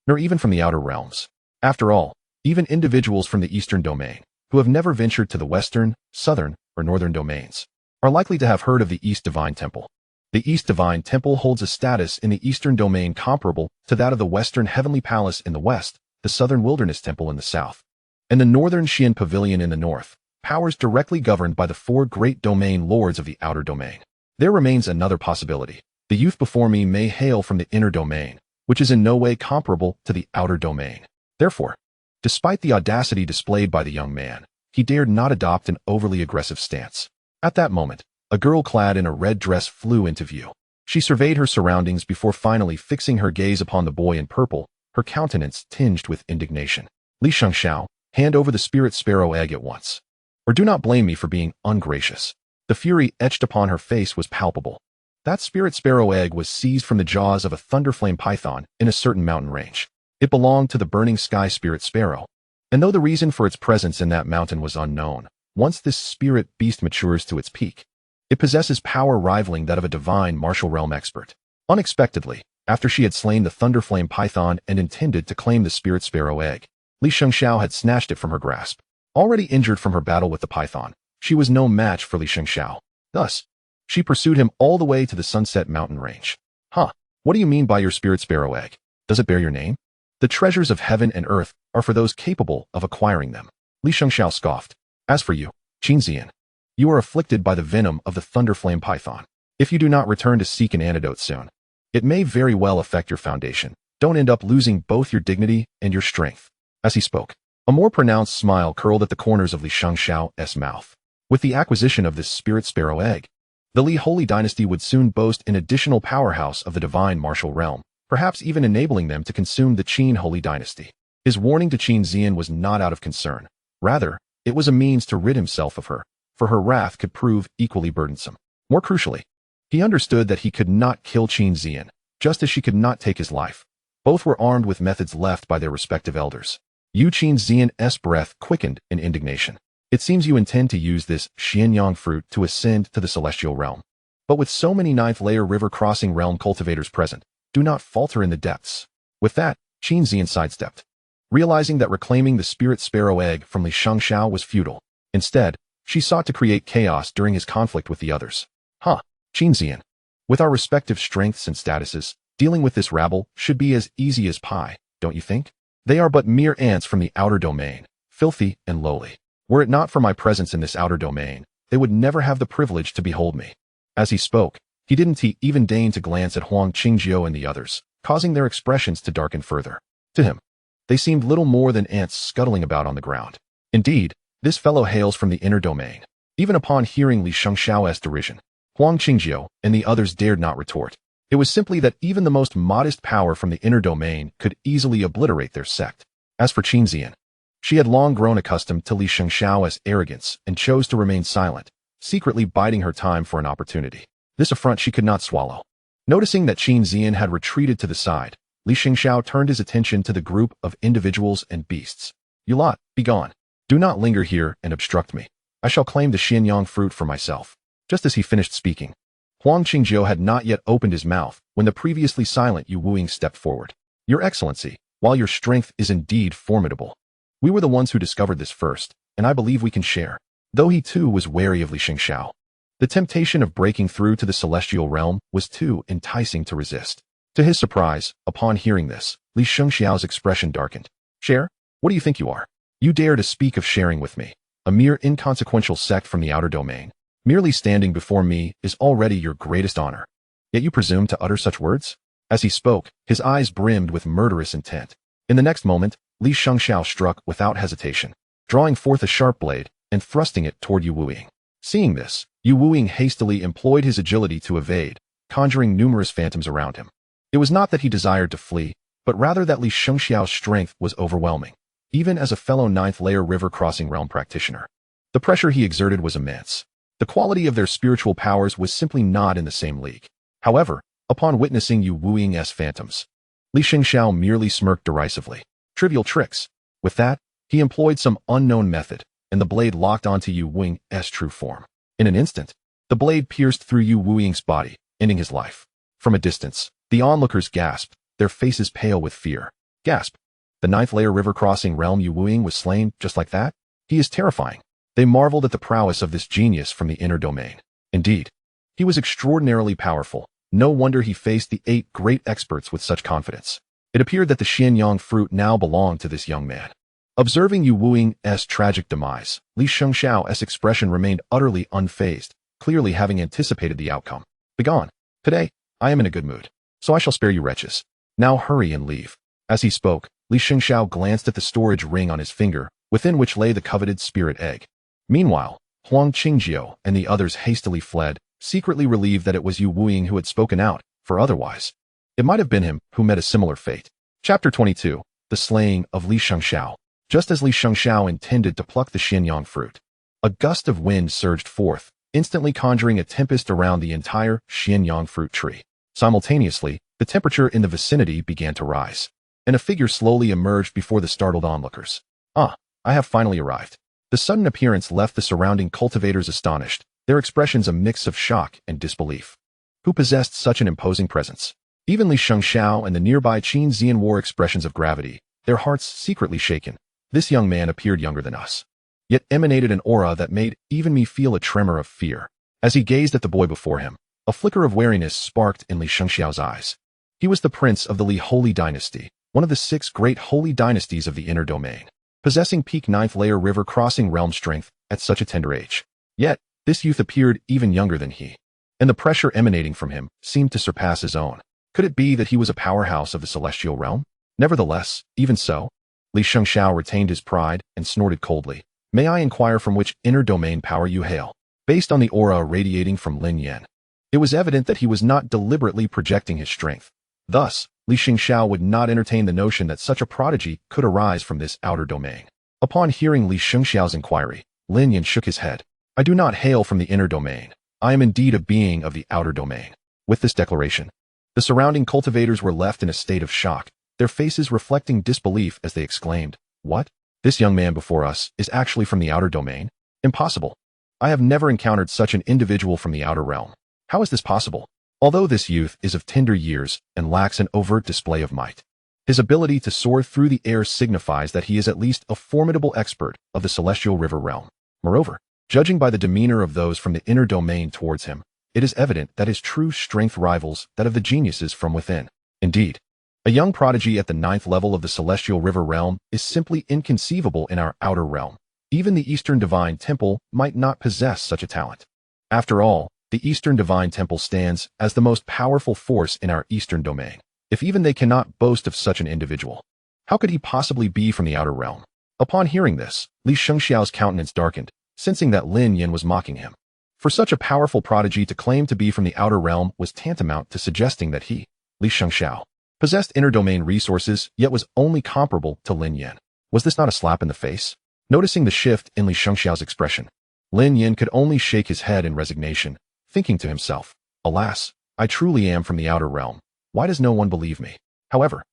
nor even from the Outer Realms. After all, even individuals from the Eastern Domain, who have never ventured to the Western, Southern, or Northern domains, are likely to have heard of the East Divine Temple. The East Divine Temple holds a status in the Eastern Domain comparable to that of the Western Heavenly Palace in the West, the Southern Wilderness Temple in the South, and the Northern Xian Pavilion in the North, powers directly governed by the 4 great domain lords of the Outer Domain. There remains another possibility. The youth before me may hail from the Inner Domain, which is in no way comparable to the Outer Domain. Therefore, despite the audacity displayed by the young man, he dared not adopt an overly aggressive stance. At that moment, a girl clad in a red dress flew into view. She surveyed her surroundings before finally fixing her gaze upon the boy in purple, her countenance tinged with indignation. "Li Xianxiao, hand over the spirit sparrow egg at once. Or do not blame me for being ungracious." The fury etched upon her face was palpable. That spirit sparrow egg was seized from the jaws of a thunderflame python in a certain mountain range. It belonged to the burning sky spirit sparrow. And though the reason for its presence in that mountain was unknown, once this spirit beast matures to its peak, it possesses power rivaling that of a divine martial realm expert. Unexpectedly, after she had slain the thunderflame python and intended to claim the spirit sparrow egg, Li Xianxiao had snatched it from her grasp. Already injured from her battle with the python, she was no match for Li Xianxiao. Thus, she pursued him all the way to the Sunset Mountain range. "Huh, what do you mean by your spirit sparrow egg? Does it bear your name? The treasures of heaven and earth are for those capable of acquiring them." Li Xianxiao scoffed. "As for you, Chen Xuan, you are afflicted by the venom of the thunderflame python. If you do not return to seek an antidote soon, it may very well affect your foundation. Don't end up losing both your dignity and your strength." As he spoke, a more pronounced smile curled at the corners of Li Xianxiao's mouth. With the acquisition of this spirit sparrow egg, the Li Holy Dynasty would soon boast an additional powerhouse of the divine martial realm, perhaps even enabling them to consume the Qin Holy Dynasty. His warning to Chen Xuan was not out of concern. Rather, it was a means to rid himself of her, for her wrath could prove equally burdensome. More crucially, he understood that he could not kill Chen Xuan, just as she could not take his life. Both were armed with methods left by their respective elders. Chen Xuan's breath quickened in indignation. "It seems you intend to use this xianyang fruit to ascend to the celestial realm. But with so many ninth-layer river-crossing realm cultivators present, do not falter in the depths." With that, Chen Xuan sidestepped, realizing that reclaiming the spirit sparrow egg from Li Xianxiao was futile. Instead, she sought to create chaos during his conflict with the others. "Huh, Chen Xuan. With our respective strengths and statuses, dealing with this rabble should be as easy as pie, don't you think? They are but mere ants from the outer domain, filthy and lowly. Were it not for my presence in this outer domain, they would never have the privilege to behold me." As he spoke, he didn't even deign to glance at Huang Qingjiu and the others, causing their expressions to darken further. To him, they seemed little more than ants scuttling about on the ground. Indeed, this fellow hails from the inner domain. Even upon hearing Li Xianxiao's derision, Huang Qingjiu and the others dared not retort. It was simply that even the most modest power from the inner domain could easily obliterate their sect. As for Chen Xuan, she had long grown accustomed to Li Xianxiao's arrogance and chose to remain silent, secretly biding her time for an opportunity. This affront she could not swallow. Noticing that Qin Zian had retreated to the side, Li Xingxiao turned his attention to the group of individuals and beasts. You lot, be gone. Do not linger here and obstruct me. I shall claim the Xianyang fruit for myself. Just as he finished speaking, Huang Qingjiu had not yet opened his mouth when the previously silent Yu Wuing stepped forward. Your Excellency, while your strength is indeed formidable, we were the ones who discovered this first, and I believe we can share. Though he too was wary of Li Xingxiao, the temptation of breaking through to the celestial realm was too enticing to resist. To his surprise, upon hearing this, Li Xingxiao's expression darkened. Share? What do you think you are? You dare to speak of sharing with me, a mere inconsequential sect from the outer domain. Merely standing before me is already your greatest honor. Yet you presume to utter such words? As he spoke, his eyes brimmed with murderous intent. In the next moment, Li Xingxiao struck without hesitation, drawing forth a sharp blade and thrusting it toward Yu Wuing. Seeing this, Yu Wuing hastily employed his agility to evade, conjuring numerous phantoms around him. It was not that he desired to flee, but rather that Li Xingxiao's strength was overwhelming, even as a fellow ninth-layer river-crossing realm practitioner. The pressure he exerted was immense. The quality of their spiritual powers was simply not in the same league. However, upon witnessing Yu Wuing's phantoms, Li Xingxiao merely smirked derisively. Trivial tricks. With that, he employed some unknown method, and the blade locked onto Yu Wuing's true form. In an instant, the blade pierced through Yu Wuing's body, ending his life. From a distance, the onlookers gasped, their faces pale with fear. Gasp. The ninth-layer river-crossing realm Yu Wuing was slain just like that? He is terrifying. They marveled at the prowess of this genius from the inner domain. Indeed, he was extraordinarily powerful. No wonder he faced the 8 great experts with such confidence. It appeared that the Xianyang fruit now belonged to this young man. Observing Yu Wuing's tragic demise, Li Xingxiao's expression remained utterly unfazed, clearly having anticipated the outcome. Begone. Today, I am in a good mood, so I shall spare you wretches. Now hurry and leave. As he spoke, Li Xingxiao glanced at the storage ring on his finger, within which lay the coveted spirit egg. Meanwhile, Huang Qingjiu and the others hastily fled, secretly relieved that it was Yu Wuing who had spoken out, for otherwise, it might have been him who met a similar fate. Chapter 22. The Slaying of Li Xingxiao. Just as Li Xingxiao intended to pluck the Xianyang fruit, a gust of wind surged forth, instantly conjuring a tempest around the entire Xianyang fruit tree. Simultaneously, the temperature in the vicinity began to rise, and a figure slowly emerged before the startled onlookers. Ah, I have finally arrived. The sudden appearance left the surrounding cultivators astonished, their expressions a mix of shock and disbelief. Who possessed such an imposing presence? Even Li Xingxiao and the nearby Qin Zian wore expressions of gravity, their hearts secretly shaken. This young man appeared younger than us, yet emanated an aura that made even me feel a tremor of fear. As he gazed at the boy before him, a flicker of wariness sparked in Li Xingxiao's eyes. He was the prince of the Li Holy Dynasty, one of the 6 great holy dynasties of the inner domain, possessing peak 9th-layer river-crossing realm strength at such a tender age. Yet, this youth appeared even younger than he, and the pressure emanating from him seemed to surpass his own. Could it be that he was a powerhouse of the celestial realm? Nevertheless, even so, Li Xingxiao retained his pride and snorted coldly. May I inquire from which inner domain power you hail? Based on the aura radiating from Lin Yan, it was evident that he was not deliberately projecting his strength. Thus, Li Xingxiao would not entertain the notion that such a prodigy could arise from this outer domain. Upon hearing Li Xingxiao's inquiry, Lin Yan shook his head. I do not hail from the inner domain. I am indeed a being of the outer domain. With this declaration, the surrounding cultivators were left in a state of shock, their faces reflecting disbelief as they exclaimed, What? This young man before us is actually from the outer domain? Impossible. I have never encountered such an individual from the outer realm. How is this possible? Although this youth is of tender years and lacks an overt display of might, his ability to soar through the air signifies that he is at least a formidable expert of the celestial river realm. Moreover, judging by the demeanor of those from the inner domain towards him, it is evident that his true strength rivals that of the geniuses from within. Indeed, a young prodigy at the 9th level of the celestial river realm is simply inconceivable in our outer realm. Even the Eastern Divine Temple might not possess such a talent. After all, the Eastern Divine Temple stands as the most powerful force in our Eastern domain. If even they cannot boast of such an individual, how could he possibly be from the outer realm? Upon hearing this, Li Xingxiao's countenance darkened, sensing that Lin Yan was mocking him. For such a powerful prodigy to claim to be from the outer realm was tantamount to suggesting that he, Li Xingxiao, possessed inner domain resources yet was only comparable to Lin Yan. Was this not a slap in the face? Noticing the shift in Li Xingxiao's expression, Lin Yan could only shake his head in resignation, thinking to himself, Alas, I truly am from the outer realm. Why does no one believe me? However,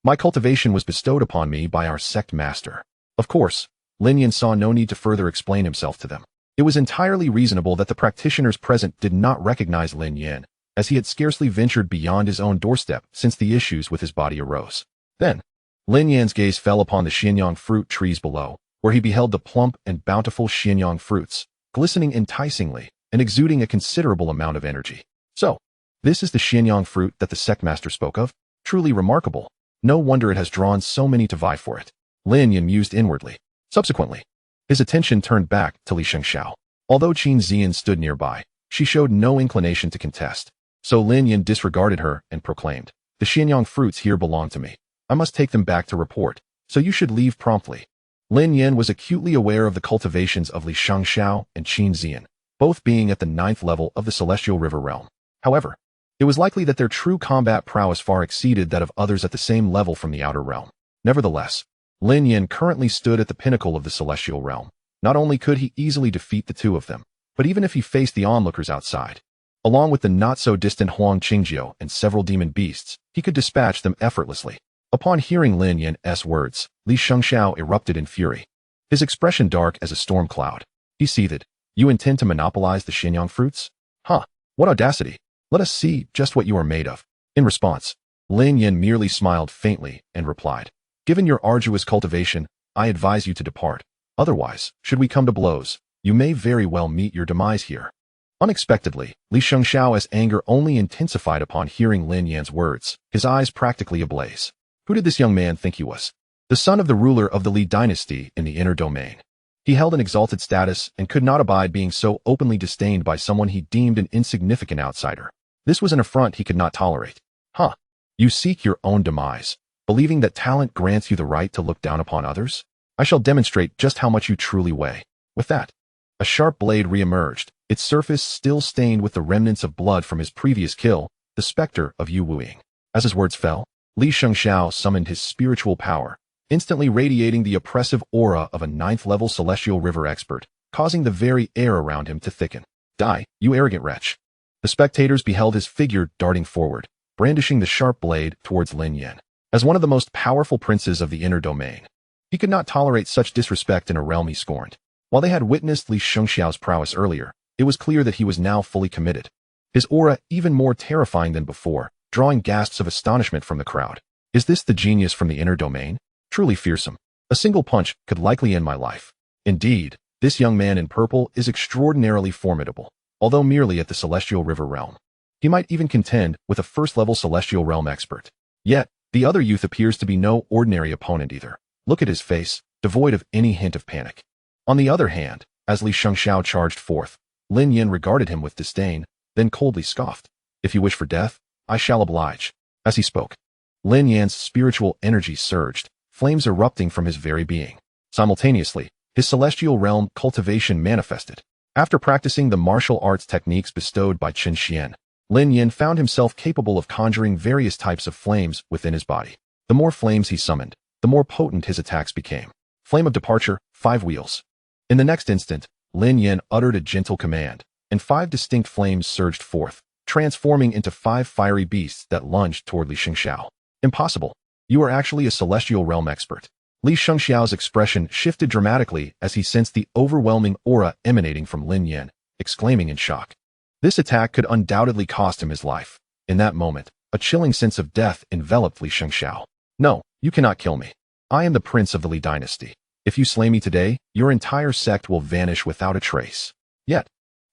my cultivation was bestowed upon me by our sect master. Of course, Lin Yan saw no need to further explain himself to them. It was entirely reasonable that the practitioners present did not recognize Lin Yan, as he had scarcely ventured beyond his own doorstep since the issues with his body arose. Then, Lin Yan's gaze fell upon the xianyang fruit trees below, where he beheld the plump and bountiful xianyang fruits, glistening enticingly and exuding a considerable amount of energy. So, this is the xianyang fruit that the sect master spoke of? Truly remarkable. No wonder it has drawn so many to vie for it. Lin Yan mused inwardly. Subsequently, his attention turned back to Li Xianxiao. Although Qin Zian stood nearby, she showed no inclination to contest. So Lin Yan disregarded her and proclaimed, "The xianyang fruits here belong to me. I must take them back to report, so you should leave promptly." Lin Yan was acutely aware of the cultivations of Li Xianxiao and Qin Zian, both being at the 9th level of the Celestial River realm. However, it was likely that their true combat prowess far exceeded that of others at the same level from the outer realm. Nevertheless, Lin Yan currently stood at the pinnacle of the Celestial realm. Not only could he easily defeat the two of them, but even if he faced the onlookers outside, along with the not-so-distant Huang Qingjiu and several demon beasts, he could dispatch them effortlessly. Upon hearing Lin Yan's words, Li Xianxiao erupted in fury. His expression dark as a storm cloud. He seethed. "You intend to monopolize the xianyang fruits? Huh, what audacity! Let us see just what you are made of." In response, Lin Yan merely smiled faintly and replied, "Given your arduous cultivation, I advise you to depart. Otherwise, should we come to blows, you may very well meet your demise here." Unexpectedly, Li Xianxiao's anger only intensified upon hearing Lin Yan's words, his eyes practically ablaze. Who did this young man think he was? The son of the ruler of the Li dynasty in the inner domain. He held an exalted status and could not abide being so openly disdained by someone he deemed an insignificant outsider. This was an affront he could not tolerate. Huh. You seek your own demise, believing that talent grants you the right to look down upon others? I shall demonstrate just how much you truly weigh. With that, a sharp blade re-emerged, its surface still stained with the remnants of blood from his previous kill, the specter of Yu Wuing. As his words fell, Li Xianxiao summoned his spiritual power, instantly radiating the oppressive aura of a 9th-level celestial river expert, causing the very air around him to thicken. "Die, you arrogant wretch." The spectators beheld his figure darting forward, brandishing the sharp blade towards Lin Yan. As one of the most powerful princes of the inner domain, he could not tolerate such disrespect in a realm he scorned. While they had witnessed Li Xianxiao's prowess earlier, it was clear that he was now fully committed. His aura even more terrifying than before, drawing gasps of astonishment from the crowd. Is this the genius from the inner domain? Truly fearsome. A single punch could likely end my life. Indeed, this young man in purple is extraordinarily formidable, although merely at the Celestial River realm. He might even contend with a first-level Celestial realm expert. Yet, the other youth appears to be no ordinary opponent either. Look at his face, devoid of any hint of panic. On the other hand, as Li Xianxiao charged forth, Lin Yan regarded him with disdain, then coldly scoffed. "If you wish for death, I shall oblige." As he spoke, Lin Yan's spiritual energy surged, flames erupting from his very being. Simultaneously, his celestial realm cultivation manifested. After practicing the martial arts techniques bestowed by Chen Xuan, Lin Yan found himself capable of conjuring various types of flames within his body. The more flames he summoned, the more potent his attacks became. Flame of departure, 5 wheels. In the next instant, Lin Yan uttered a gentle command, and 5 distinct flames surged forth, transforming into 5 fiery beasts that lunged toward Li Xianxiao. "Impossible. You are actually a celestial realm expert." Li Xianxiao's expression shifted dramatically as he sensed the overwhelming aura emanating from Lin Yan, exclaiming in shock. This attack could undoubtedly cost him his life. In that moment, a chilling sense of death enveloped Li Xianxiao. "No, you cannot kill me. I am the prince of the Li dynasty. If you slay me today, your entire sect will vanish without a trace." Yet,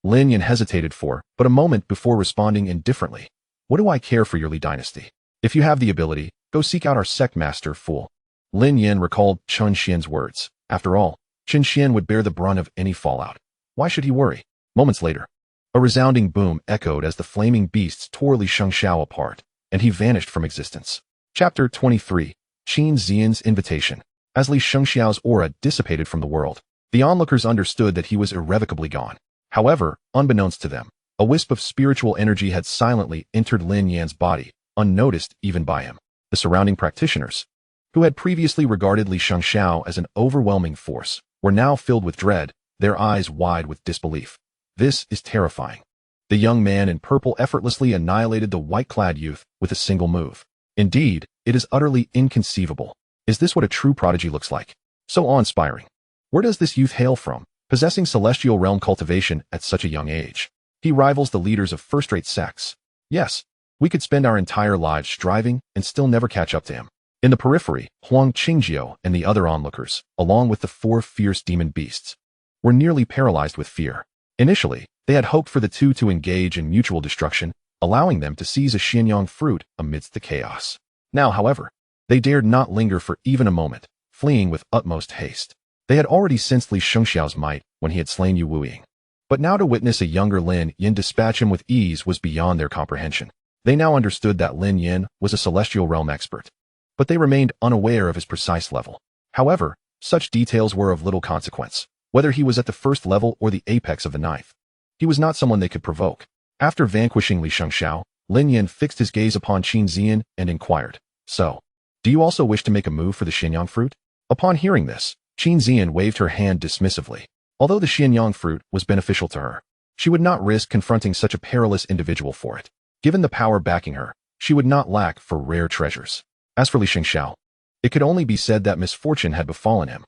Lin Yan hesitated for but a moment before responding indifferently. "What do I care for your Li dynasty? If you have the ability, go seek out our sect master, fool." Lin Yan recalled Chen Xuan's words. After all, Chen Xuan would bear the brunt of any fallout. Why should he worry? Moments later, a resounding boom echoed as the flaming beasts tore Li Xianxiao apart, and he vanished from existence. Chapter 23. Qin Zian's Invitation. As Li Xianxiao's aura dissipated from the world, the onlookers understood that he was irrevocably gone. However, unbeknownst to them, a wisp of spiritual energy had silently entered Lin Yan's body, unnoticed even by him. The surrounding practitioners, who had previously regarded Li Xianxiao as an overwhelming force, were now filled with dread, their eyes wide with disbelief. "This is terrifying. The young man in purple effortlessly annihilated the white-clad youth with a single move. Indeed, it is utterly inconceivable. Is this what a true prodigy looks like? So awe-inspiring. Where does this youth hail from, possessing celestial realm cultivation at such a young age? He rivals the leaders of first-rate sects. Yes, we could spend our entire lives striving and still never catch up to him. In the periphery, Huang Qingjiao and the other onlookers, along with the 4 fierce demon beasts, were nearly paralyzed with fear. Initially, they had hoped for the two to engage in mutual destruction, allowing them to seize a xianyang fruit amidst the chaos. Now, however, they dared not linger for even a moment, fleeing with utmost haste. They had already sensed Li Shengxiao's might when he had slain Yu Wuying. But now to witness a younger Lin Yin dispatch him with ease was beyond their comprehension. They now understood that Lin Yin was a celestial realm expert, but they remained unaware of his precise level. However, such details were of little consequence, whether he was at the first level or the apex of the ninth. He was not someone they could provoke. After vanquishing Li Shengxiao, Lin Yin fixed his gaze upon Qin Ziyan and inquired, "So, do you also wish to make a move for the xianyang fruit?" Upon hearing this, Qin Ziyan waved her hand dismissively. Although the xianyang fruit was beneficial to her, she would not risk confronting such a perilous individual for it. Given the power backing her, she would not lack for rare treasures. As for Li Shengxiao, it could only be said that misfortune had befallen him.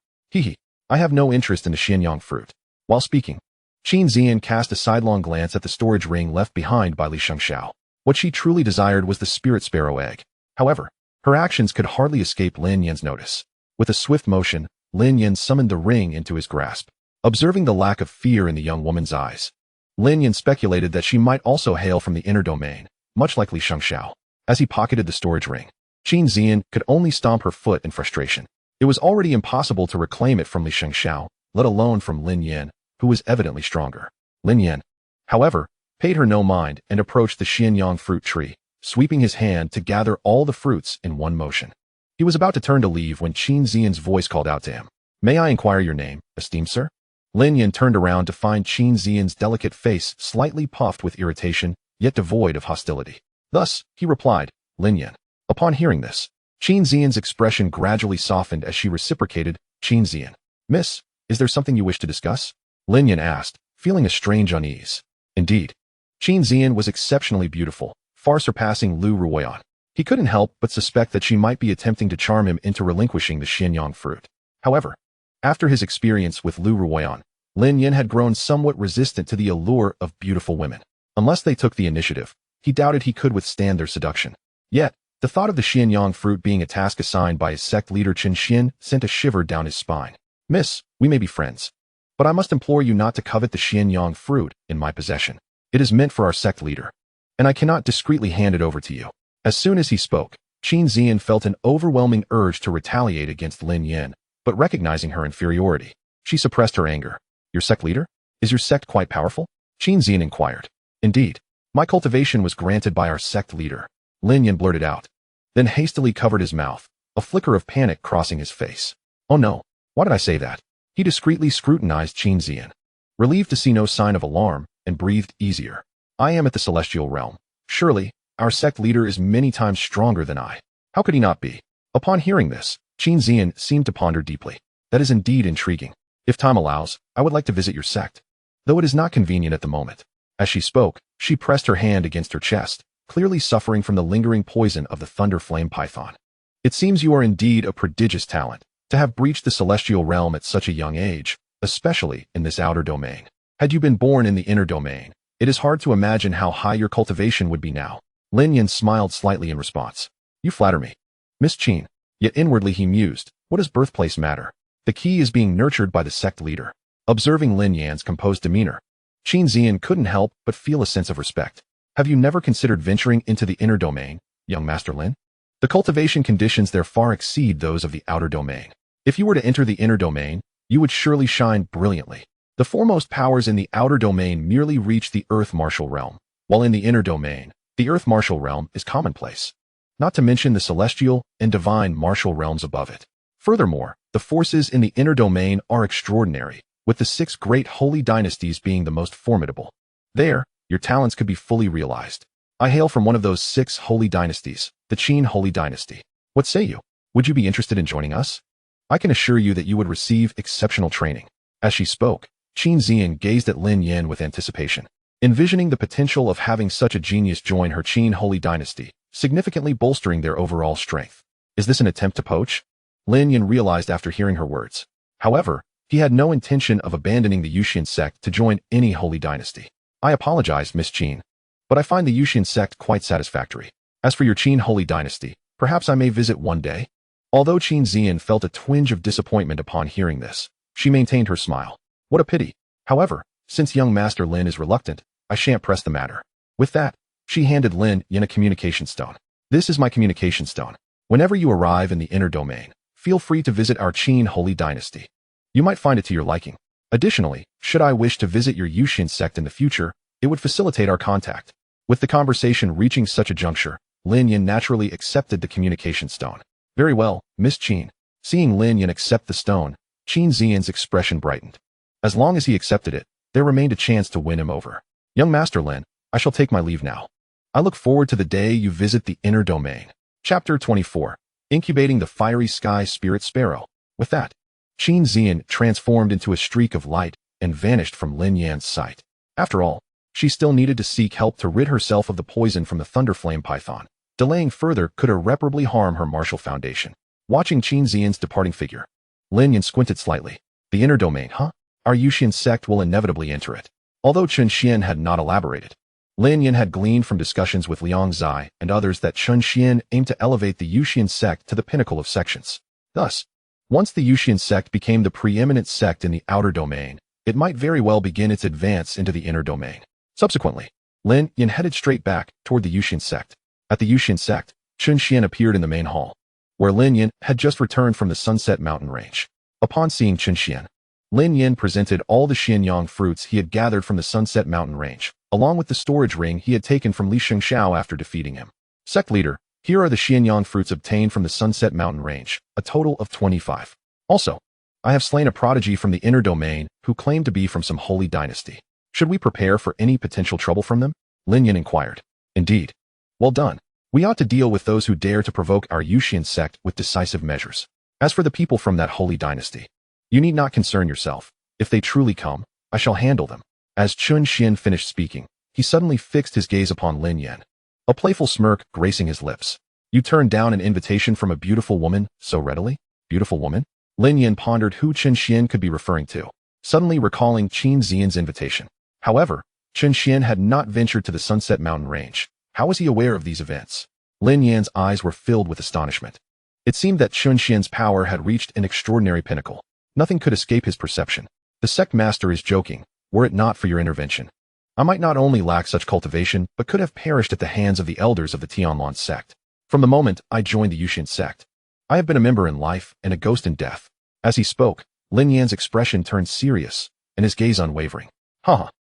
I have no interest in the xianyang fruit. While speaking, Qin Ziyan cast a sidelong glance at the storage ring left behind by Li Shengxiao. What she truly desired was the spirit sparrow egg. However, her actions could hardly escape Lin Yan's notice. With a swift motion, Lin Yan summoned the ring into his grasp. Observing the lack of fear in the young woman's eyes, Lin Yan speculated that she might also hail from the inner domain, much like Li Shengxiao. As he pocketed the storage ring, Qin Ziyan could only stomp her foot in frustration. It was already impossible to reclaim it from Li Shengxiao, let alone from Lin Yan, who was evidently stronger. Lin Yan, however, paid her no mind and approached the xianyang fruit tree, sweeping his hand to gather all the fruits in one motion. He was about to turn to leave when Qin Ziyan's voice called out to him. "May I inquire your name, esteemed sir?" Lin Yan turned around to find Qin Ziyan's delicate face slightly puffed with irritation, yet devoid of hostility. Thus, he replied, "Lin Yan." Upon hearing this, Qin Ziyan's expression gradually softened as she reciprocated, "Qin Ziyan. Miss, is there something you wish to discuss?" Lin Yan asked, feeling a strange unease. Indeed, Qin Ziyan was exceptionally beautiful, far surpassing Lu Ruoyan. He couldn't help but suspect that she might be attempting to charm him into relinquishing the xianyang fruit. However, after his experience with Lu Ruoyan, Lin Yan had grown somewhat resistant to the allure of beautiful women. Unless they took the initiative, he doubted he could withstand their seduction. Yet, the thought of the xianyang fruit being a task assigned by his sect leader Chen Xuan sent a shiver down his spine. "Miss, we may be friends, but I must implore you not to covet the xianyang fruit in my possession. It is meant for our sect leader, and I cannot discreetly hand it over to you." As soon as he spoke, Qin Ziyan felt an overwhelming urge to retaliate against Lin Yan, but recognizing her inferiority, she suppressed her anger. "Your sect leader? Is your sect quite powerful?" Qin Ziyan inquired. "Indeed, my cultivation was granted by our sect leader," Lin Yan blurted out, then hastily covered his mouth, a flicker of panic crossing his face. "Oh no, why did I say that?" He discreetly scrutinized Qin Ziyan, relieved to see no sign of alarm, and breathed easier. "I am at the celestial realm. Surely, our sect leader is many times stronger than I. How could he not be?" Upon hearing this, Qin Ziyan seemed to ponder deeply. "That is indeed intriguing. If time allows, I would like to visit your sect, though it is not convenient at the moment." As she spoke, she pressed her hand against her chest, clearly suffering from the lingering poison of the thunder flame python. "It seems you are indeed a prodigious talent, to have breached the celestial realm at such a young age, especially in this outer domain. Had you been born in the inner domain, it is hard to imagine how high your cultivation would be now." Lin Yan smiled slightly in response. "You flatter me, Miss Qin." Yet inwardly he mused, what does birthplace matter? The key is being nurtured by the sect leader. Observing Lin Yan's composed demeanor, Qin Ziyan couldn't help but feel a sense of respect. "Have you never considered venturing into the inner domain, young Master Lin? The cultivation conditions there far exceed those of the outer domain. If you were to enter the inner domain, you would surely shine brilliantly. The foremost powers in the outer domain merely reach the earth martial realm, while in the inner domain, the earth martial realm is commonplace, not to mention the celestial and divine martial realms above it. Furthermore, the forces in the inner domain are extraordinary, with the 6 great holy dynasties being the most formidable. There, your talents could be fully realized. I hail from one of those 6 holy dynasties, the Qin Holy Dynasty. What say you? Would you be interested in joining us? I can assure you that you would receive exceptional training." As she spoke, Qin Ziyan gazed at Lin Yan with anticipation. envisioning the potential of having such a genius join her Qin holy dynasty, significantly bolstering their overall strength. Is this an attempt to poach? Lin Yan realized after hearing her words. However, he had no intention of abandoning the Yusian sect to join any holy dynasty. I apologize, Miss Qin, but I find the Yusian sect quite satisfactory. As for your Qin holy dynasty, perhaps I may visit one day? Although Qin Xian felt a twinge of disappointment upon hearing this, she maintained her smile. What a pity. However, since young Master Lin is reluctant, I shan't press the matter. With that, she handed Lin Yan a communication stone. This is my communication stone. Whenever you arrive in the inner domain, feel free to visit our Qin holy dynasty. You might find it to your liking. Additionally, should I wish to visit your Yusian sect in the future, it would facilitate our contact. With the conversation reaching such a juncture, Lin Yan naturally accepted the communication stone. Very well, Miss Qin. Seeing Lin Yan accept the stone, Qin Xian's expression brightened. As long as he accepted it, there remained a chance to win him over. Young Master Lin, I shall take my leave now. I look forward to the day you visit the inner domain. Chapter 24. Incubating the Fiery Sky Spirit Sparrow. With that, Qin Xian transformed into a streak of light and vanished from Lin Yan's sight. After all, she still needed to seek help to rid herself of the poison from the Thunderflame Python. Delaying further could irreparably harm her martial foundation. Watching Qin Xian's departing figure, Lin Yan squinted slightly. The inner domain, huh? Our Yusian sect will inevitably enter it. Although Chen Xuan had not elaborated, Lin Yan had gleaned from discussions with Liang Zai and others that Chen Xuan aimed to elevate the Yusian sect to the pinnacle of sections. Thus, once the Yusian sect became the preeminent sect in the outer domain, it might very well begin its advance into the inner domain. Subsequently, Lin Yan headed straight back toward the Yusian sect. At the Yusian sect, Chen Xuan appeared in the main hall, where Lin Yan had just returned from the Sunset Mountain Range. Upon seeing Chen Xuan, Lin Yan presented all the xianyang fruits he had gathered from the Sunset Mountain Range, along with the storage ring he had taken from Li Xianxiao after defeating him. Sect leader, here are the xianyang fruits obtained from the Sunset Mountain Range, a total of 25. Also, I have slain a prodigy from the inner domain who claimed to be from some holy dynasty. Should we prepare for any potential trouble from them? Lin Yan inquired. Indeed. Well done. We ought to deal with those who dare to provoke our Yusian sect with decisive measures. As for the people from that holy dynasty, you need not concern yourself. If they truly come, I shall handle them. As Chen Xuan finished speaking, he suddenly fixed his gaze upon Lin Yan, a playful smirk gracing his lips. You turned down an invitation from a beautiful woman so readily? Beautiful woman? Lin Yan pondered who Chen Xuan could be referring to, suddenly recalling Qin Xian's invitation. However, Chen Xuan had not ventured to the Sunset Mountain Range. How was he aware of these events? Lin Yan's eyes were filled with astonishment. It seemed that Chen Xuan's power had reached an extraordinary pinnacle. Nothing could escape his perception. The sect master is joking, were it not for your intervention. I might not only lack such cultivation, but could have perished at the hands of the elders of the Tianlan sect. From the moment I joined the Yusian sect, I have been a member in life and a ghost in death. As he spoke, Lin Yan's expression turned serious, and his gaze unwavering.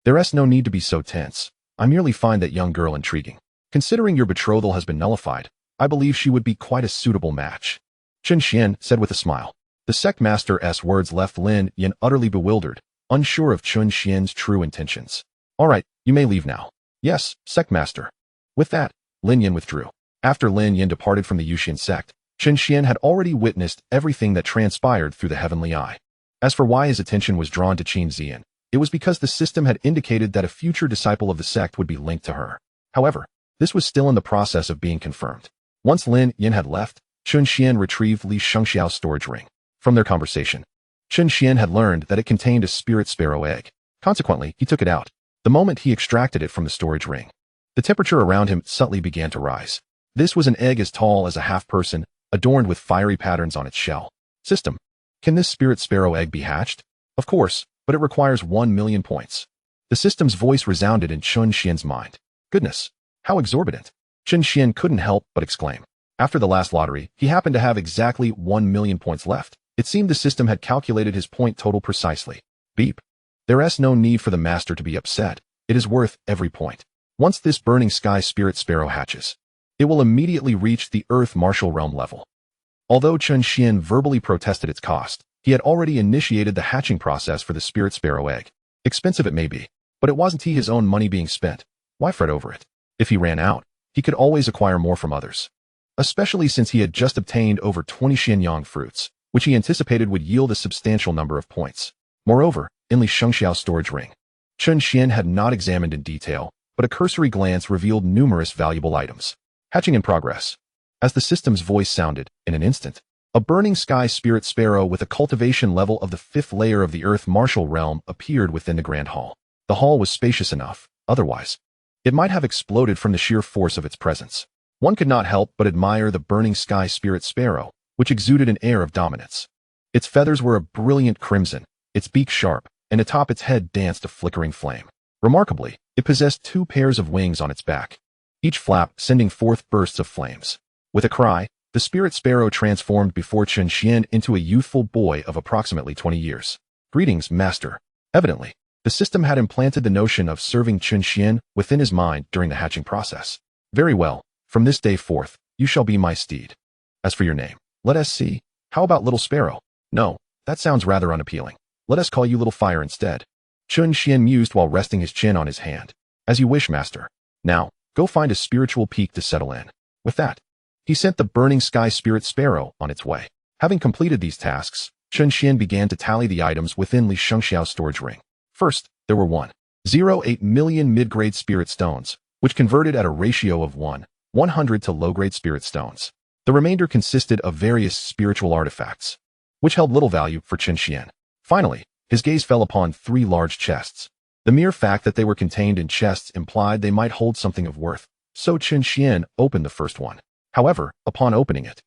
There's no need to be so tense. I merely find that young girl intriguing. Considering your betrothal has been nullified, I believe she would be quite a suitable match. Chen Xuan said with a smile. The sect master's words left Lin Yan utterly bewildered, unsure of Chen Xuan's true intentions. All right, you may leave now. Yes, sect master. With that, Lin Yan withdrew. After Lin Yan departed from the Yusian sect, Chen Xuan had already witnessed everything that transpired through the heavenly eye. As for why his attention was drawn to Qin Xian, it was because the system had indicated that a future disciple of the sect would be linked to her. However, this was still in the process of being confirmed. Once Lin Yan had left, Chen Xuan retrieved Li Xianxiao's storage ring. From their conversation, Chen Xuan had learned that it contained a spirit sparrow egg. Consequently, he took it out. The moment he extracted it from the storage ring, the temperature around him subtly began to rise. This was an egg as tall as a half-person, adorned with fiery patterns on its shell. System. Can this spirit sparrow egg be hatched? Of course, but it requires 1 million points. The system's voice resounded in Chen Xuan's mind. Goodness, how exorbitant. Chen Xuan couldn't help but exclaim. After the last lottery, he happened to have exactly 1 million points left. It seemed the system had calculated his point total precisely. Beep. There's no need for the master to be upset. It is worth every point. Once this burning sky spirit sparrow hatches, it will immediately reach the Earth martial realm level. Although Chen Xuan verbally protested its cost, he had already initiated the hatching process for the spirit sparrow egg. Expensive it may be, but it wasn't his own money being spent. Why fret over it? If he ran out, he could always acquire more from others. Especially since he had just obtained over 20 xianyang fruits, which he anticipated would yield a substantial number of points. Moreover, in Li Xianxiao's storage ring, Chen Xuan had not examined in detail, but a cursory glance revealed numerous valuable items. Hatching in progress. As the system's voice sounded, in an instant, a burning sky spirit sparrow with a cultivation level of the 5th layer of the Earth martial realm appeared within the Grand Hall. The hall was spacious enough, otherwise it might have exploded from the sheer force of its presence. One could not help but admire the burning sky spirit sparrow, which exuded an air of dominance. Its feathers were a brilliant crimson, its beak sharp, and atop its head danced a flickering flame. Remarkably, it possessed 2 pairs of wings on its back, each flap sending forth bursts of flames. With a cry, the spirit sparrow transformed before Chen Xuan into a youthful boy of approximately 20 years. Greetings, master. Evidently, the system had implanted the notion of serving Chen Xuan within his mind during the hatching process. Very well, from this day forth, you shall be my steed. As for your name, let us see. How about Little Sparrow? No, that sounds rather unappealing. Let us call you Little Fire instead. Chen Xuan mused while resting his chin on his hand. As you wish, master. Now, go find a spiritual peak to settle in. With that, he sent the burning sky spirit sparrow on its way. Having completed these tasks, Chen Xuan began to tally the items within Li Xianxiao's storage ring. First, there were 1.08 million mid-grade spirit stones, which converted at a ratio of 1:100 to low-grade spirit stones. The remainder consisted of various spiritual artifacts, which held little value for Chen Xuan. Finally, his gaze fell upon 3 large chests. The mere fact that they were contained in chests implied they might hold something of worth, so Chen Xuan opened the first one. However, upon opening it,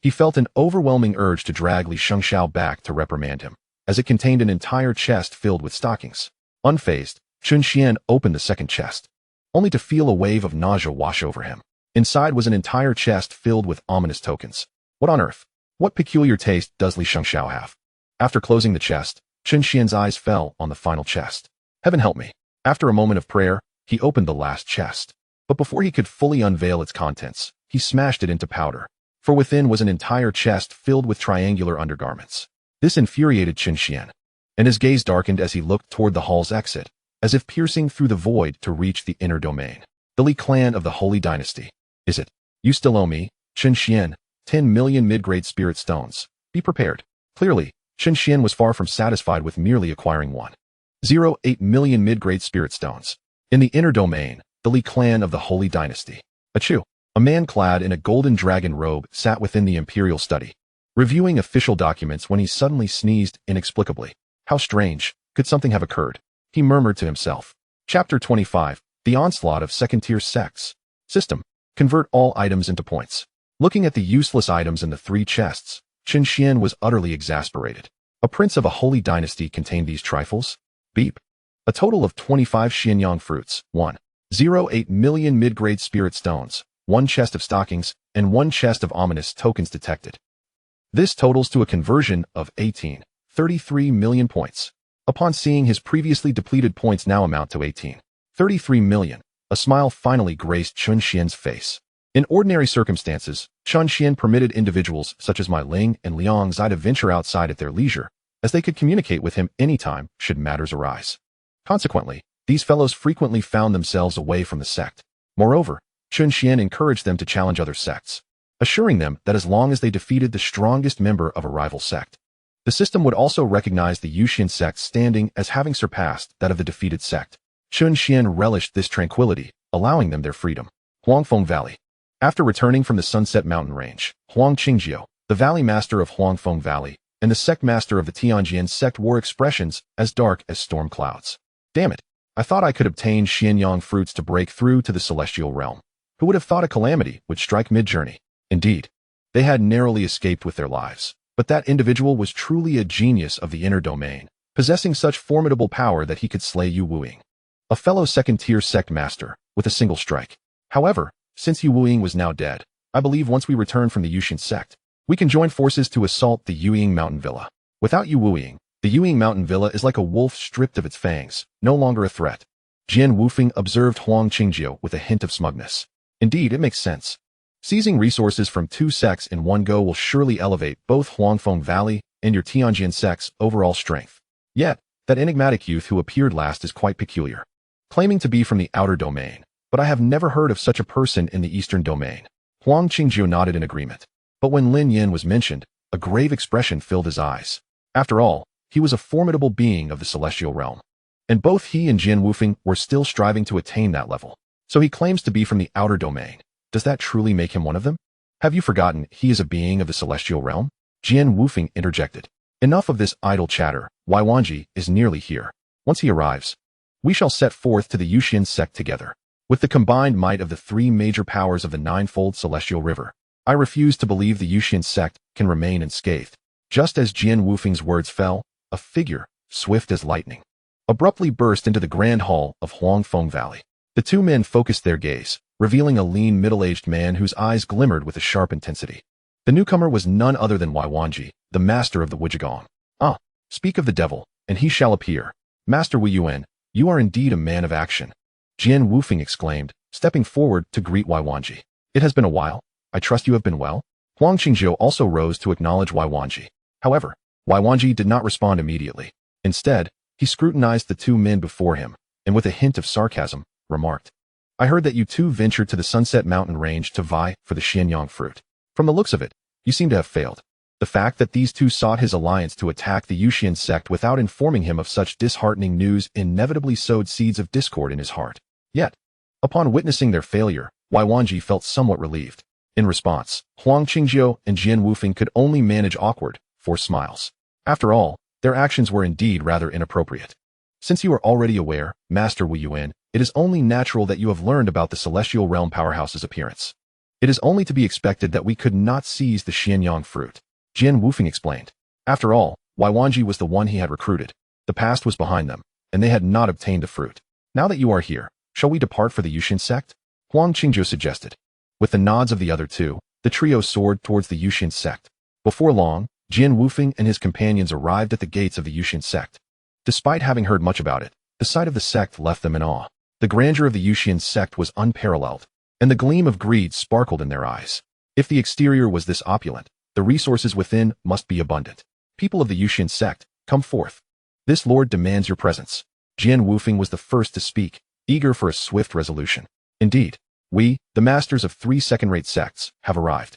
he felt an overwhelming urge to drag Li Xianxiao back to reprimand him, as it contained an entire chest filled with stockings. Unfazed, Chen Xuan opened the second chest, only to feel a wave of nausea wash over him. Inside was an entire chest filled with ominous tokens. What on earth? What peculiar taste does Li Xianxiao have? After closing the chest, Chen Xuan's eyes fell on the final chest. Heaven help me. After a moment of prayer, he opened the last chest. But before he could fully unveil its contents, he smashed it into powder, for within was an entire chest filled with triangular undergarments. This infuriated Chen Xuan, and his gaze darkened as he looked toward the hall's exit, as if piercing through the void to reach the inner domain. The Li clan of the Holy Dynasty. Is it? You still owe me, Chen Xuan, 10 million mid-grade spirit stones. Be prepared. Clearly, Chen Xuan was far from satisfied with merely acquiring 1.08 million mid-grade spirit stones. In the inner domain, the Li clan of the Holy Dynasty. Achoo! A man clad in a golden dragon robe sat within the imperial study, reviewing official documents when he suddenly sneezed inexplicably. How strange, could something have occurred? He murmured to himself. Chapter 25, The Onslaught of Second-Tier Sects. System. Convert all items into points. Looking at the useless items in the 3 chests, Chen Xuan was utterly exasperated. A prince of a holy dynasty contained these trifles? Beep. A total of 25 xianyang fruits, 1.08 million mid-grade spirit stones, 1 chest of stockings, and 1 chest of ominous tokens detected. This totals to a conversion of 18.33 million points. Upon seeing his previously depleted points now amount to 18.33 million, a smile finally graced Chen Xuan's face. In ordinary circumstances, Chen Xuan permitted individuals such as Mai Ling and Liyang Sect to venture outside at their leisure, as they could communicate with him anytime should matters arise. Consequently, these fellows frequently found themselves away from the sect. Moreover, Chen Xuan encouraged them to challenge other sects, assuring them that as long as they defeated the strongest member of a rival sect, the system would also recognize the Yusian sect's standing as having surpassed that of the defeated sect. Chen Xuan relished this tranquility, allowing them their freedom. Wrongful Valley. After returning from the Sunset Mountain Range, Huang Qingjiu, the valley master of Wrongful Valley, and the sect master of the Tianjian sect wore expressions as dark as storm clouds. Damn it, I thought I could obtain xianyang fruits to break through to the celestial realm. Who would have thought a calamity would strike mid-journey? Indeed, they had narrowly escaped with their lives, but that individual was truly a genius of the inner domain, possessing such formidable power that he could slay Yu Wuing, a fellow second-tier sect master, with a single strike. However, since Yu Wuing was now dead, I believe once we return from the Yusian sect, we can join forces to assault the Yueying Mountain Villa. Without Yu Wuing, the Yueying Mountain Villa is like a wolf stripped of its fangs, no longer a threat. Jian Wufeng observed Huang Qingjiu with a hint of smugness. Indeed, it makes sense. Seizing resources from 2 sects in one go will surely elevate both Huangfeng Valley and your Tianjian sect's overall strength. Yet, that enigmatic youth who appeared last is quite peculiar, claiming to be from the outer domain, but I have never heard of such a person in the eastern domain. Huang Qingjiu nodded in agreement, but when Lin Yin was mentioned, a grave expression filled his eyes. After all, he was a formidable being of the celestial realm, and both he and Jian Wufeng were still striving to attain that level. So he claims to be from the outer domain. Does that truly make him one of them? Have you forgotten he is a being of the celestial realm? Jian Wufeng interjected. Enough of this idle chatter. Waiwanji is nearly here. Once he arrives, we shall set forth to the Yusian sect together. With the combined might of the three major powers of the ninefold celestial river, I refuse to believe the Yusian sect can remain unscathed. Just as Jian Wufeng's words fell, a figure, swift as lightning, abruptly burst into the grand hall of Huangfeng Valley. The two men focused their gaze, revealing a lean, middle-aged man whose eyes glimmered with a sharp intensity. The newcomer was none other than Waiwanji, the master of the Wujigong. Ah, speak of the devil, and he shall appear. Master Wu Yuan, you are indeed a man of action. Jian Wufeng exclaimed, stepping forward to greet Waiwanji. It has been a while. I trust you have been well? Huang Qingzhou also rose to acknowledge Waiwanji. However, Waiwanji did not respond immediately. Instead, he scrutinized the two men before him, and with a hint of sarcasm, remarked, I heard that you two ventured to the Sunset Mountain range to vie for the Xianyang fruit. From the looks of it, you seem to have failed. The fact that these two sought his alliance to attack the Yusian sect without informing him of such disheartening news inevitably sowed seeds of discord in his heart. Yet, upon witnessing their failure, Waiwanji felt somewhat relieved. In response, Huang Qingzhou and Jian Wufeng could only manage awkward, forced smiles. After all, their actions were indeed rather inappropriate. Since you are already aware, Master Wu Yuan, it is only natural that you have learned about the Celestial Realm Powerhouse's appearance. It is only to be expected that we could not seize the Xianyang fruit. Jian Wufeng explained. After all, Waiwanji was the one he had recruited. The past was behind them, and they had not obtained the fruit. Now that you are here, shall we depart for the Yusian sect? Huang Qingzhou suggested. With the nods of the other two, the trio soared towards the Yusian sect. Before long, Jian Wufeng and his companions arrived at the gates of the Yusian sect. Despite having heard much about it, the sight of the sect left them in awe. The grandeur of the Yusian sect was unparalleled, and the gleam of greed sparkled in their eyes. If the exterior was this opulent, the resources within must be abundant. People of the Yusian sect, come forth. This lord demands your presence. Jian Wufeng was the first to speak, eager for a swift resolution. Indeed, we, the masters of three second-rate sects, have arrived.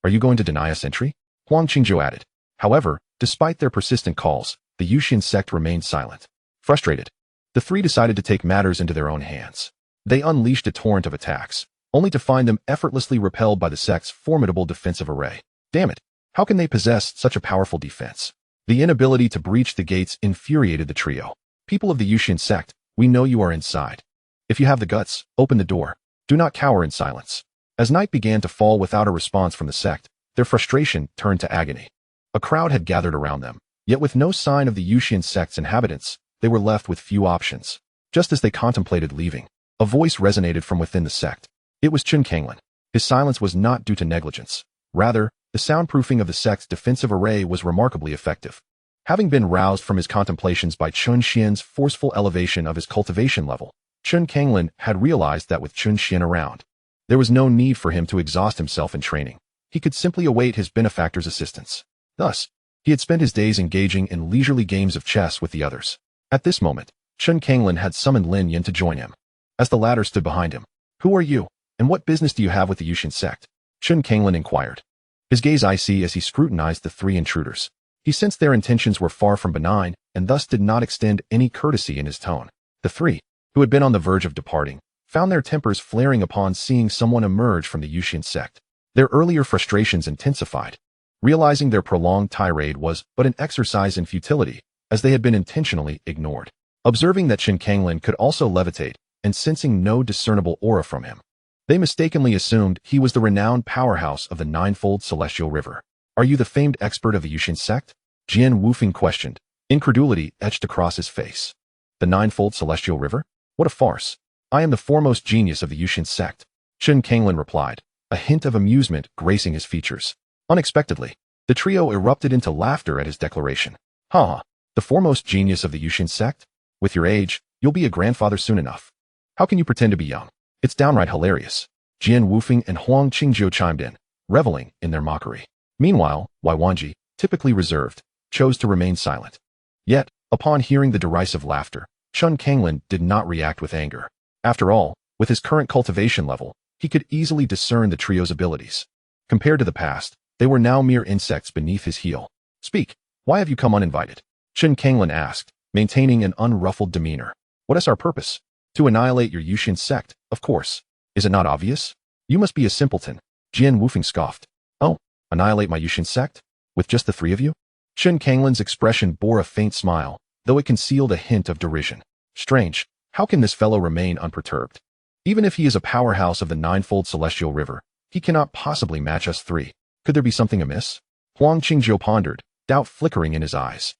Are you going to deny us entry? Huang Qingzhou added. However, despite their persistent calls, the Yusian sect remained silent. Frustrated, the three decided to take matters into their own hands. They unleashed a torrent of attacks, only to find them effortlessly repelled by the sect's formidable defensive array. Damn it, how can they possess such a powerful defense? The inability to breach the gates infuriated the trio. People of the Yusian sect, we know you are inside. If you have the guts, open the door. Do not cower in silence. As night began to fall without a response from the sect, their frustration turned to agony. A crowd had gathered around them, yet with no sign of the Yusian sect's inhabitants, they were left with few options. Just as they contemplated leaving, a voice resonated from within the sect. It was Chen Xuan. His silence was not due to negligence. Rather, the soundproofing of the sect's defensive array was remarkably effective. Having been roused from his contemplations by Chen Xian's forceful elevation of his cultivation level, Chen Xuan had realized that with Chen Xian around, there was no need for him to exhaust himself in training. He could simply await his benefactor's assistance. Thus, he had spent his days engaging in leisurely games of chess with the others. At this moment, Chen Xuan had summoned Lin Yin to join him. As the latter stood behind him, "Who are you, and what business do you have with the Yusian sect?" Chen Xuan inquired. His gaze icy as he scrutinized the three intruders. He sensed their intentions were far from benign, and thus did not extend any courtesy in his tone. The three, who had been on the verge of departing, found their tempers flaring upon seeing someone emerge from the Yusian sect. Their earlier frustrations intensified, realizing their prolonged tirade was but an exercise in futility, as they had been intentionally ignored. Observing that Chen Xuan could also levitate, and sensing no discernible aura from him, they mistakenly assumed he was the renowned powerhouse of the ninefold celestial river. "Are you the famed expert of the Yusian sect?" Jian Wufeng questioned, incredulity etched across his face. "The ninefold celestial river? What a farce. I am the foremost genius of the Yusian sect," Chen Xuan replied, a hint of amusement gracing his features. Unexpectedly, the trio erupted into laughter at his declaration. "Ha! The foremost genius of the Yusian sect? With your age, you'll be a grandfather soon enough. How can you pretend to be young? It's downright hilarious." Jian Wufeng and Huang Qingzhou chimed in, reveling in their mockery. Meanwhile, Waiwanji, typically reserved, chose to remain silent. Yet, upon hearing the derisive laughter, Chen Xuan did not react with anger. After all, with his current cultivation level, he could easily discern the trio's abilities. Compared to the past, they were now mere insects beneath his heel. "Speak, why have you come uninvited?" Chen Xuan asked, maintaining an unruffled demeanor. What is our purpose? To annihilate your Yusian sect, of course. Is it not obvious? You must be a simpleton. Jian Wufeng scoffed. Oh, annihilate my Yusian sect? With just the three of you? Chen Kanglin's expression bore a faint smile, though it concealed a hint of derision. Strange, how can this fellow remain unperturbed? Even if he is a powerhouse of the ninefold celestial river, he cannot possibly match us three. Could there be something amiss? Huang Qingzhou pondered, doubt flickering in his eyes.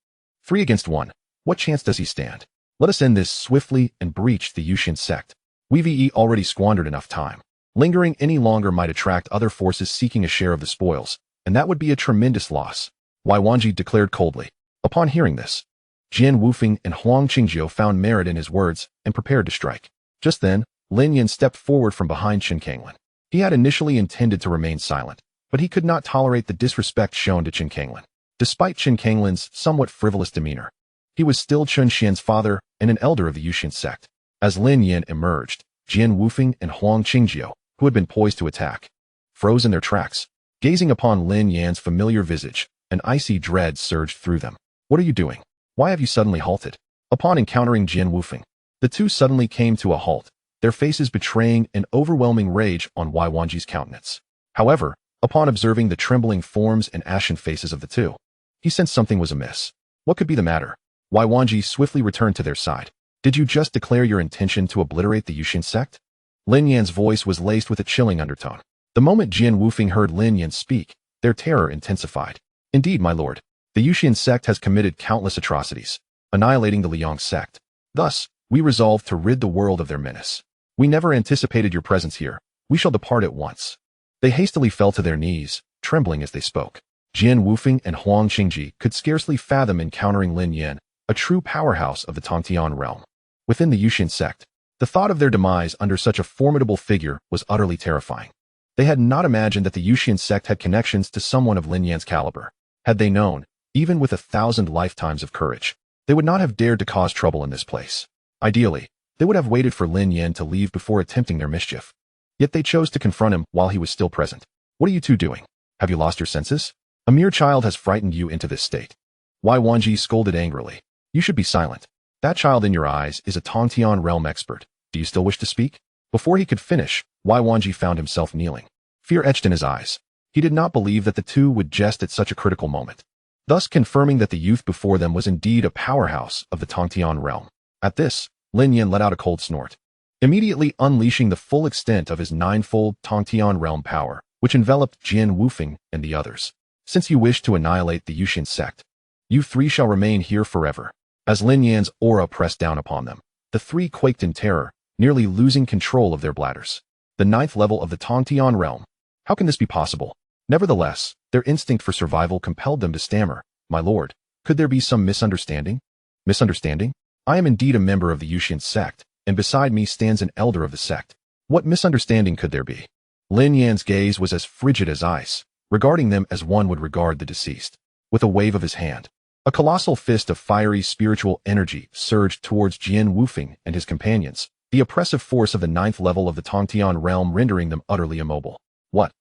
3 against 1. What chance does he stand? Let us end this swiftly and breach the Yusian sect. We've already squandered enough time. Lingering any longer might attract other forces seeking a share of the spoils, and that would be a tremendous loss. Wai Wanji declared coldly. Upon hearing this, Jian Wufeng and Huang Qingzhou found merit in his words and prepared to strike. Just then, Lin Yan stepped forward from behind Chen Kanglin. He had initially intended to remain silent, but he could not tolerate the disrespect shown to Chen Kanglin. Despite Chen Kanglin's somewhat frivolous demeanor, he was still Chen Xian's father and an elder of the Yusian sect. As Lin Yan emerged, Jian Wufeng and Huang Qingzhou, who had been poised to attack, froze in their tracks. Gazing upon Lin Yan's familiar visage, an icy dread surged through them. What are you doing? Why have you suddenly halted? Upon encountering Jian Wufeng, the two suddenly came to a halt, their faces betraying an overwhelming rage on Wai Wanji's countenance. However, upon observing the trembling forms and ashen faces of the two, he sensed something was amiss. What could be the matter? Wai Wanji swiftly returned to their side. Did you just declare your intention to obliterate the Yusian sect? Lin Yan's voice was laced with a chilling undertone. The moment Jian Wufeng heard Lin Yan speak, their terror intensified. Indeed, my lord, the Yusian sect has committed countless atrocities, annihilating the Liyang Sect. Thus, we resolve to rid the world of their menace. We never anticipated your presence here. We shall depart at once. They hastily fell to their knees, trembling as they spoke. Jian Wufeng and Huang Qingzhi could scarcely fathom encountering Lin Yan, a true powerhouse of the Tongtian realm. Within the Yusian sect, the thought of their demise under such a formidable figure was utterly terrifying. They had not imagined that the Yusian sect had connections to someone of Lin Yan's caliber. Had they known, even with 1,000 lifetimes of courage, they would not have dared to cause trouble in this place. Ideally, they would have waited for Lin Yan to leave before attempting their mischief. Yet they chose to confront him while he was still present. What are you two doing? Have you lost your senses? A mere child has frightened you into this state. Wai Wanji scolded angrily. You should be silent. That child in your eyes is a Tongtian realm expert. Do you still wish to speak? Before he could finish, Wai Wanji found himself kneeling. Fear etched in his eyes. He did not believe that the two would jest at such a critical moment, thus confirming that the youth before them was indeed a powerhouse of the Tongtian realm. At this, Lin Yan let out a cold snort, immediately unleashing the full extent of his ninefold Tongtian realm power, which enveloped Jian Wufeng and the others. Since you wish to annihilate the Yusian sect, you three shall remain here forever. As Lin Yan's aura pressed down upon them, the three quaked in terror, nearly losing control of their bladders. The 9th level of the Tongtian realm. How can this be possible? Nevertheless, their instinct for survival compelled them to stammer. My lord, could there be some misunderstanding? Misunderstanding? I am indeed a member of the Yusian sect, and beside me stands an elder of the sect. What misunderstanding could there be? Lin Yan's gaze was as frigid as ice, regarding them as one would regard the deceased. With a wave of his hand, a colossal fist of fiery spiritual energy surged towards Jian Wufeng and his companions, the oppressive force of the 9th level of the Tongtian realm rendering them utterly immobile. What?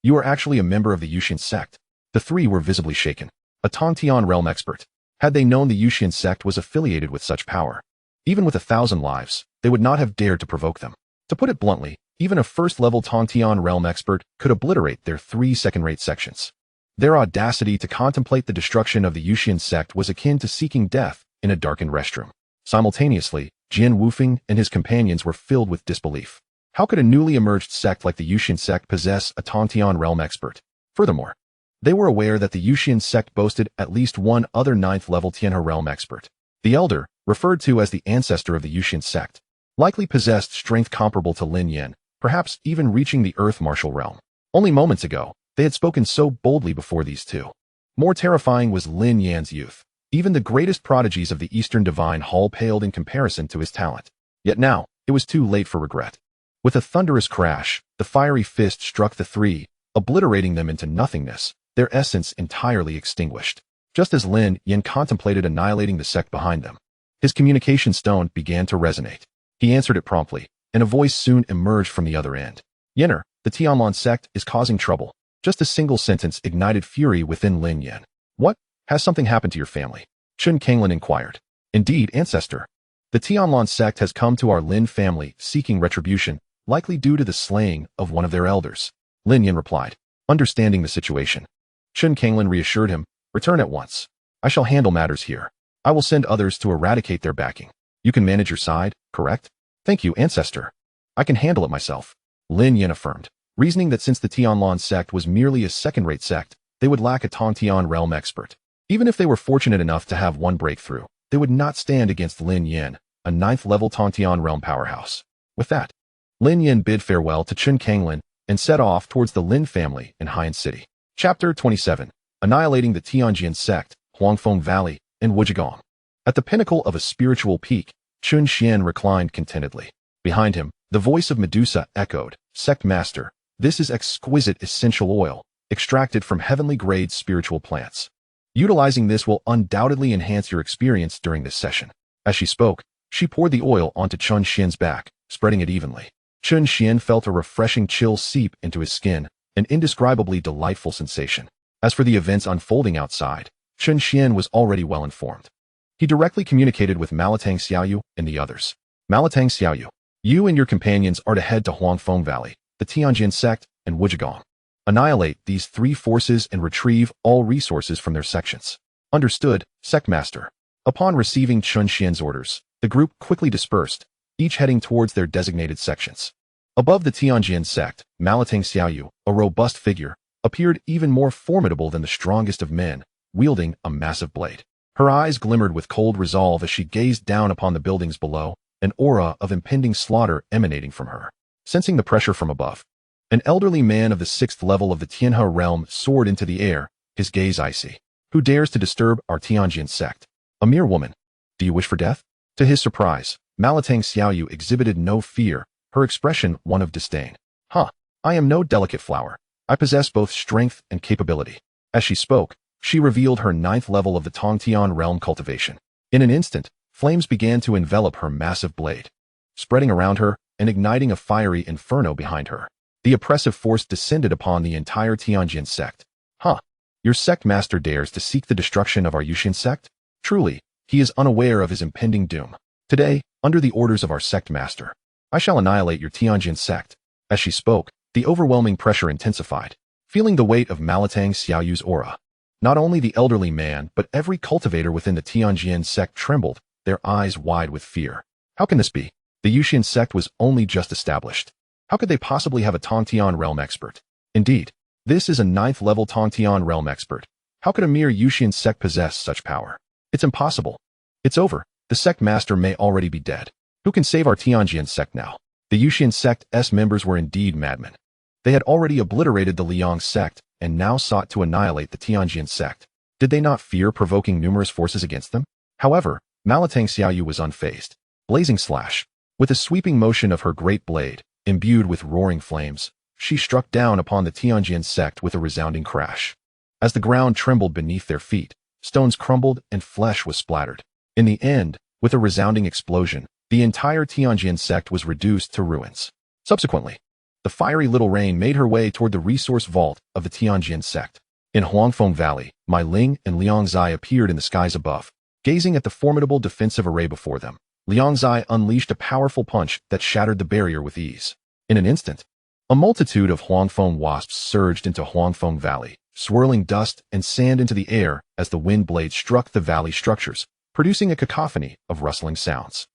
You are actually a member of the Yusian sect? The three were visibly shaken. A Tongtian realm expert. Had they known the Yusian sect was affiliated with such power, even with 1,000 lives, they would not have dared to provoke them. To put it bluntly, even a first-level Tongtian realm expert could obliterate their 3 second-rate sections. Their audacity to contemplate the destruction of the Yusian sect was akin to seeking death in a darkened restroom. Simultaneously, Jian Wufeng and his companions were filled with disbelief. How could a newly emerged sect like the Yusian sect possess a Tongtian realm expert? Furthermore, they were aware that the Yusian sect boasted at least one other 9th-level Tianhe realm expert. The elder, referred to as the ancestor of the Yusian sect, likely possessed strength comparable to Lin Yan, perhaps even reaching the earth martial realm. Only moments ago, they had spoken so boldly before these two. More terrifying was Lin Yan's youth. Even the greatest prodigies of the Eastern Divine Hall paled in comparison to his talent. Yet now, it was too late for regret. With a thunderous crash, the fiery fist struck the three, obliterating them into nothingness, their essence entirely extinguished. Just as Lin Yan contemplated annihilating the sect behind them, his communication stone began to resonate. He answered it promptly, and a voice soon emerged from the other end. Yenner, the Tianlan sect is causing trouble. Just a single sentence ignited fury within Lin Yan. What? Has something happened to your family? Chen Kanglin inquired. Indeed, ancestor. The Tianlan sect has come to our Lin family seeking retribution, likely due to the slaying of one of their elders. Lin Yin replied, understanding the situation. Chen Xuan reassured him, return at once. I shall handle matters here. I will send others to eradicate their backing. You can manage your side, correct? Thank you, ancestor. I can handle it myself. Lin Yin affirmed, reasoning that since the Tianlan sect was merely a second-rate sect, they would lack a Tongtian realm expert. Even if they were fortunate enough to have one breakthrough, they would not stand against Lin Yin, a 9th-level Tongtian realm powerhouse. With that, Lin Yin bid farewell to Chen Xuan and set off towards the Lin family in Haiyan City. Chapter 27. Annihilating the Tianjian sect, Huangfeng Valley, and Wuzhigong. At the pinnacle of a spiritual peak, Chen Xuan reclined contentedly. Behind him, the voice of Medusa echoed, Sect Master, this is exquisite essential oil, extracted from heavenly-grade spiritual plants. Utilizing this will undoubtedly enhance your experience during this session. As she spoke, she poured the oil onto Chen Xian's back, spreading it evenly. Chen Xuan felt a refreshing chill seep into his skin, an indescribably delightful sensation. As for the events unfolding outside, Chen Xuan was already well informed. He directly communicated with Malatang Xiaoyu and the others. Malatang Xiaoyu, you and your companions are to head to Huangfeng Valley, the Tianjian sect, and Wuzhigong. Annihilate these three forces and retrieve all resources from their sections. Understood, Sect Master. Upon receiving Chen Xian's orders, the group quickly dispersed, each heading towards their designated sections. Above the Tianjian sect, Malatang Xiaoyu, a robust figure, appeared even more formidable than the strongest of men, wielding a massive blade. Her eyes glimmered with cold resolve as she gazed down upon the buildings below, an aura of impending slaughter emanating from her. Sensing the pressure from above, an elderly man of the 6th level of the Tianhe realm soared into the air, his gaze icy. Who dares to disturb our Tianjian sect? A mere woman. Do you wish for death? To his surprise, Malatang Xiaoyu exhibited no fear, her expression one of disdain. I am no delicate flower. I possess both strength and capability. As she spoke, she revealed her 9th level of the Tongtian realm cultivation. In an instant, flames began to envelop her massive blade, spreading around her and igniting a fiery inferno behind her. The oppressive force descended upon the entire Tianjian sect. Your sect master dares to seek the destruction of our Yusian sect? Truly, he is unaware of his impending doom. Today, under the orders of our sect master, I shall annihilate your Tianjian sect. As she spoke, the overwhelming pressure intensified, feeling the weight of Malatang Xiaoyu's aura. Not only the elderly man, but every cultivator within the Tianjian sect trembled, their eyes wide with fear. How can this be? The Yusian sect was only just established. How could they possibly have a Tongtian realm expert? Indeed, this is a 9th level Tongtian realm expert. How could a mere Yusian sect possess such power? It's impossible. It's over. The sect master may already be dead. Who can save our Tianjian sect now? The Yusian sect's members were indeed madmen. They had already obliterated the Liyang Sect and now sought to annihilate the Tianjian sect. Did they not fear provoking numerous forces against them? However, Malatang Xiaoyu was unfazed. Blazing slash. With a sweeping motion of her great blade, imbued with roaring flames, she struck down upon the Tianjian sect with a resounding crash. As the ground trembled beneath their feet, stones crumbled and flesh was splattered. In the end, with a resounding explosion, the entire Tianjian sect was reduced to ruins. Subsequently, the fiery little rain made her way toward the resource vault of the Tianjian sect. In Huangfeng Valley, Mai Ling and Liang Zai appeared in the skies above. Gazing at the formidable defensive array before them, Liang Zai unleashed a powerful punch that shattered the barrier with ease. In an instant, a multitude of Huangfeng wasps surged into Huangfeng Valley, swirling dust and sand into the air as the wind blade struck the valley structures, producing a cacophony of rustling sounds.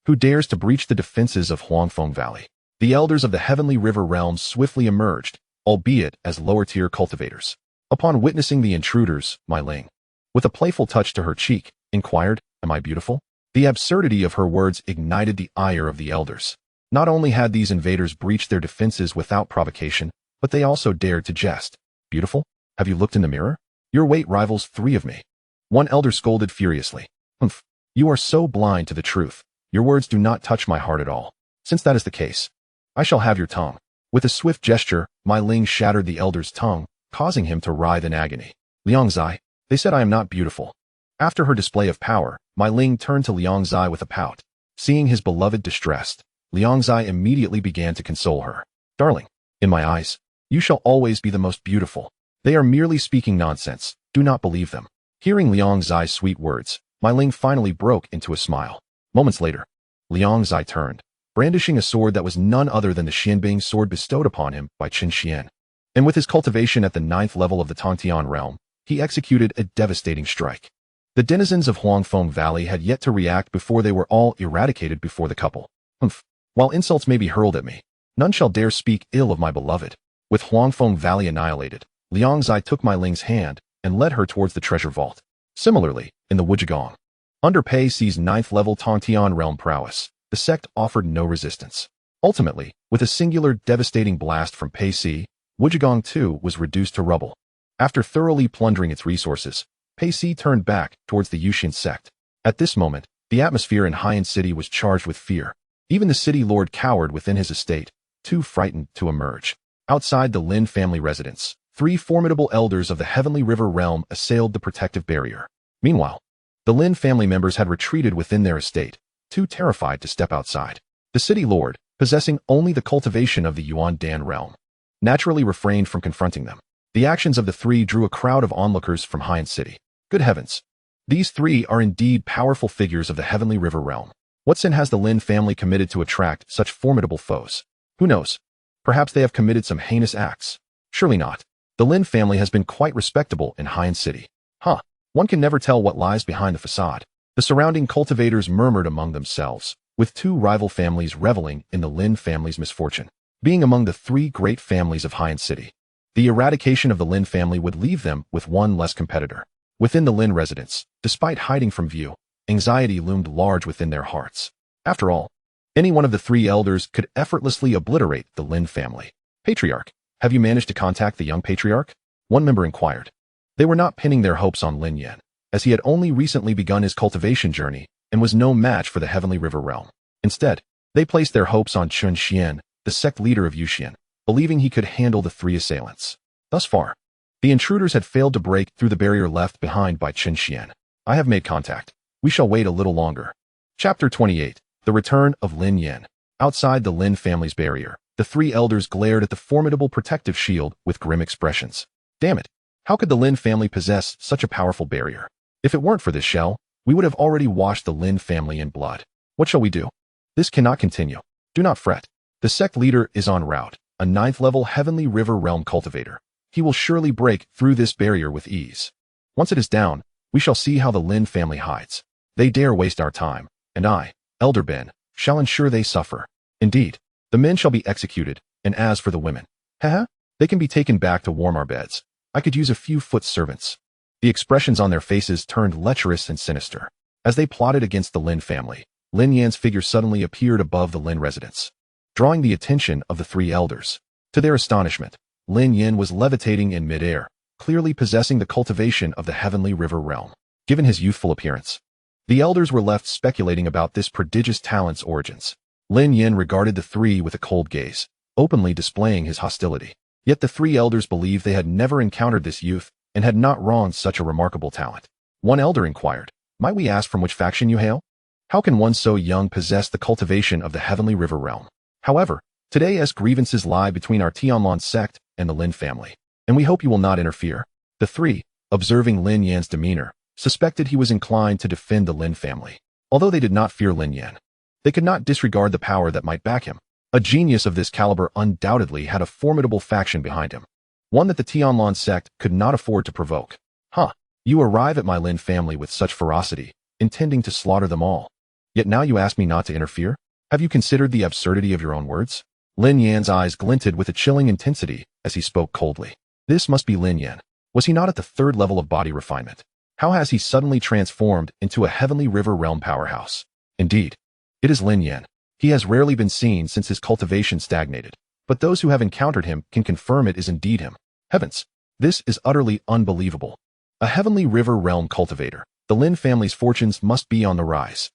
Who dares to breach the defenses of Huangfeng Valley? The elders of the Heavenly River realms swiftly emerged, albeit as lower-tier cultivators. Upon witnessing the intruders, Mai Ling, with a playful touch to her cheek, inquired, "Am I beautiful?" The absurdity of her words ignited the ire of the elders. Not only had these invaders breached their defenses without provocation, but they also dared to jest. "Beautiful? Have you looked in the mirror? Your weight rivals 3 of me." One elder scolded furiously. "Humph, you are so blind to the truth. Your words do not touch my heart at all. Since that is the case, I shall have your tongue." With a swift gesture, Mai Ling shattered the elder's tongue, causing him to writhe in agony. "Liang Zai, they said I am not beautiful." After her display of power, Mai Ling turned to Liang Zai with a pout. Seeing his beloved distressed, Liang Zai immediately began to console her. "Darling, in my eyes, you shall always be the most beautiful. They are merely speaking nonsense. Do not believe them." Hearing Liang Zai's sweet words, Mai Ling finally broke into a smile. Moments later, Liyang Sect turned, brandishing a sword that was none other than the Xianbing sword bestowed upon him by Chen Xuan. And with his cultivation at the 9th level of the Tongtian realm, he executed a devastating strike. The denizens of Huangfeng Valley had yet to react before they were all eradicated before the couple. While insults may be hurled at me, none shall dare speak ill of my beloved. With Huangfeng Valley annihilated, Liyang Sect took Mai Ling's hand and led her towards the treasure vault. Similarly, in the Wujigong, under Pei Si's 9th level Tongtian realm prowess, the sect offered no resistance. Ultimately, with a singular devastating blast from Pei Si, Wujigong too was reduced to rubble. After thoroughly plundering its resources, Pei Si turned back towards the Yusian sect. At this moment, the atmosphere in Haiyan City was charged with fear. Even the city lord cowered within his estate, too frightened to emerge. Outside the Lin family residence, 3 formidable elders of the Heavenly River realm assailed the protective barrier. Meanwhile, the Lin family members had retreated within their estate, too terrified to step outside. The city lord, possessing only the cultivation of the Yuan Dan realm, naturally refrained from confronting them. The actions of the 3 drew a crowd of onlookers from Haiyan City. Good heavens! These 3 are indeed powerful figures of the Heavenly River realm. What sin has the Lin family committed to attract such formidable foes? Who knows? Perhaps they have committed some heinous acts. Surely not. The Lin family has been quite respectable in Haiyan City. One can never tell what lies behind the facade. The surrounding cultivators murmured among themselves, with 2 rival families reveling in the Lin family's misfortune. Being among the 3 great families of Haiyan City, the eradication of the Lin family would leave them with 1 less competitor. Within the Lin residence, despite hiding from view, anxiety loomed large within their hearts. After all, any one of the 3 elders could effortlessly obliterate the Lin family. Patriarch, have you managed to contact the young patriarch? One member inquired. They were not pinning their hopes on Lin Yan, as he had only recently begun his cultivation journey and was no match for the Heavenly River realm. Instead, they placed their hopes on Chen Xuan, the sect leader of Yusian, believing he could handle the 3 assailants. Thus far, the intruders had failed to break through the barrier left behind by Chen Xuan. I have made contact. We shall wait a little longer. Chapter 28. The Return of Lin Yan. Outside the Lin family's barrier, the 3 elders glared at the formidable protective shield with grim expressions. Damn it! How could the Lin family possess such a powerful barrier? If it weren't for this shell, we would have already washed the Lin family in blood. What shall we do? This cannot continue. Do not fret. The sect leader is en route, a 9th level Heavenly River realm cultivator. He will surely break through this barrier with ease. Once it is down, we shall see how the Lin family hides. They dare waste our time, and I, Elder Ben, shall ensure they suffer. Indeed, the men shall be executed, and as for the women, they can be taken back to warm our beds. I could use a few foot servants. The expressions on their faces turned lecherous and sinister. As they plotted against the Lin family, Lin Yan's figure suddenly appeared above the Lin residence, drawing the attention of the 3 elders. To their astonishment, Lin Yan was levitating in midair, clearly possessing the cultivation of the Heavenly River realm. Given his youthful appearance, the elders were left speculating about this prodigious talent's origins. Lin Yan regarded the 3 with a cold gaze, openly displaying his hostility. Yet the 3 elders believed they had never encountered this youth and had not wronged such a remarkable talent. One elder inquired, might we ask from which faction you hail? How can one so young possess the cultivation of the Heavenly River realm? However, today's grievances lie between our Tianlan sect and the Lin family, and we hope you will not interfere. The 3, observing Lin Yan's demeanor, suspected he was inclined to defend the Lin family. Although they did not fear Lin Yan, they could not disregard the power that might back him. A genius of this caliber undoubtedly had a formidable faction behind him, one that the Tianlan sect could not afford to provoke. You arrive at my Lin family with such ferocity, intending to slaughter them all. Yet now you ask me not to interfere? Have you considered the absurdity of your own words? Lin Yan's eyes glinted with a chilling intensity as he spoke coldly. This must be Lin Yan. Was he not at the 3rd level of body refinement? How has he suddenly transformed into a Heavenly River realm powerhouse? Indeed, it is Lin Yan. He has rarely been seen since his cultivation stagnated, but those who have encountered him can confirm it is indeed him. Heavens, this is utterly unbelievable. A Heavenly River realm cultivator. The Lin family's fortunes must be on the rise.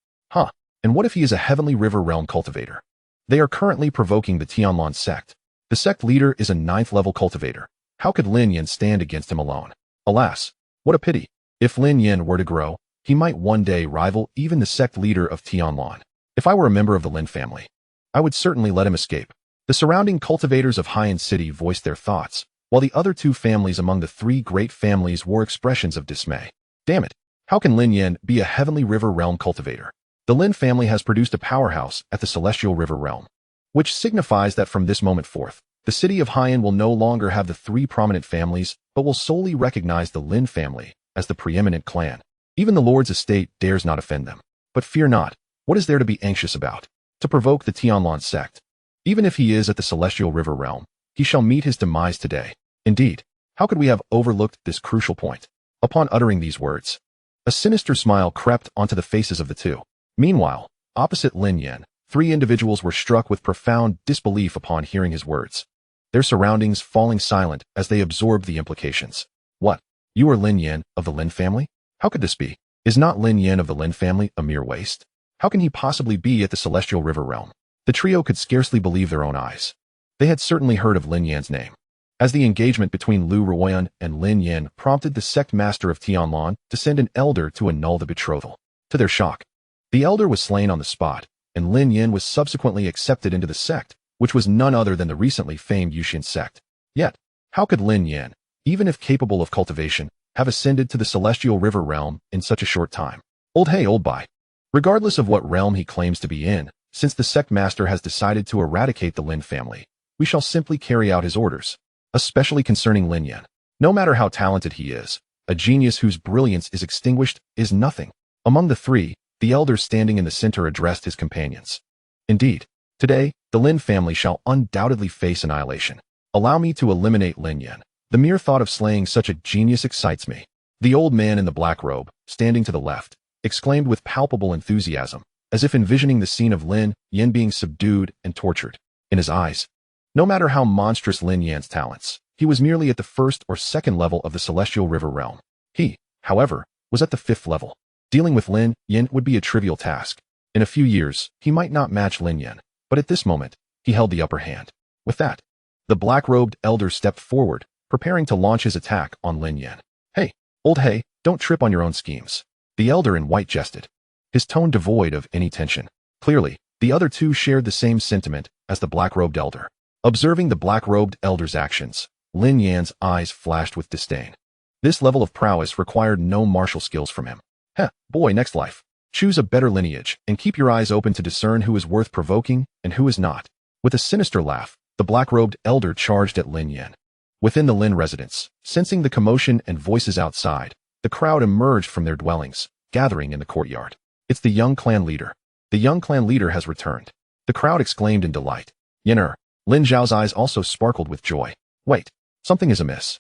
And what if he is a Heavenly River realm cultivator? They are currently provoking the Tianlan sect. The sect leader is a 9th level cultivator. How could Lin Yan stand against him alone? Alas, what a pity. If Lin Yan were to grow, he might one day rival even the sect leader of Tianlan. If I were a member of the Lin family, I would certainly let him escape. The surrounding cultivators of Haiyan City voiced their thoughts, while the other 2 families among the 3 great families wore expressions of dismay. Damn it! How can Lin Yan be a Heavenly River realm cultivator? The Lin family has produced a powerhouse at the Celestial River realm, which signifies that from this moment forth, the city of Haiyan will no longer have the three prominent families, but will solely recognize the Lin family as the preeminent clan. Even the Lord's estate dares not offend them. But fear not, what is there to be anxious about? To provoke the Tianlan sect. Even if he is at the Celestial River realm, he shall meet his demise today. Indeed, how could we have overlooked this crucial point? Upon uttering these words, a sinister smile crept onto the faces of the two. Meanwhile, opposite Lin Yan, three individuals were struck with profound disbelief upon hearing his words, their surroundings falling silent as they absorbed the implications. What? You are Lin Yan of the Lin family? How could this be? Is not Lin Yan of the Lin family a mere waste? How can he possibly be at the Celestial River realm? The trio could scarcely believe their own eyes. They had certainly heard of Lin Yan's name, as the engagement between Lu Ruoyan and Lin Yan prompted the sect master of Tianlan to send an elder to annul the betrothal. To their shock, the elder was slain on the spot, and Lin Yan was subsequently accepted into the sect, which was none other than the recently famed Yusian sect. Yet, how could Lin Yan, even if capable of cultivation, have ascended to the Celestial River realm in such a short time? Old hey, old bye. Regardless of what realm he claims to be in, since the sect master has decided to eradicate the Lin family, we shall simply carry out his orders, especially concerning Lin Yan. No matter how talented he is, a genius whose brilliance is extinguished is nothing. Among the three, the elder standing in the center addressed his companions. Indeed, today, the Lin family shall undoubtedly face annihilation. Allow me to eliminate Lin Yan. The mere thought of slaying such a genius excites me. The old man in the black robe, standing to the left, exclaimed with palpable enthusiasm, as if envisioning the scene of Lin Yan being subdued and tortured. In his eyes, no matter how monstrous Lin Yan's talents, he was merely at the first or second level of the Celestial River realm. He, however, was at the fifth level. Dealing with Lin Yan would be a trivial task. In a few years, he might not match Lin Yan, but at this moment, he held the upper hand. With that, the black-robed elder stepped forward, preparing to launch his attack on Lin Yan. Hey, old hey, don't trip on your own schemes. The elder in white jested, his tone devoid of any tension. Clearly, the other two shared the same sentiment as the black-robed elder. Observing the black-robed elder's actions, Lin Yan's eyes flashed with disdain. This level of prowess required no martial skills from him. Heh, boy, next life. Choose a better lineage and keep your eyes open to discern who is worth provoking and who is not. With a sinister laugh, the black-robed elder charged at Lin Yan. Within the Lin residence, sensing the commotion and voices outside, the crowd emerged from their dwellings, gathering in the courtyard. It's the young clan leader. The young clan leader has returned. The crowd exclaimed in delight. Yener. Lin Zhao's eyes also sparkled with joy. Wait, something is amiss.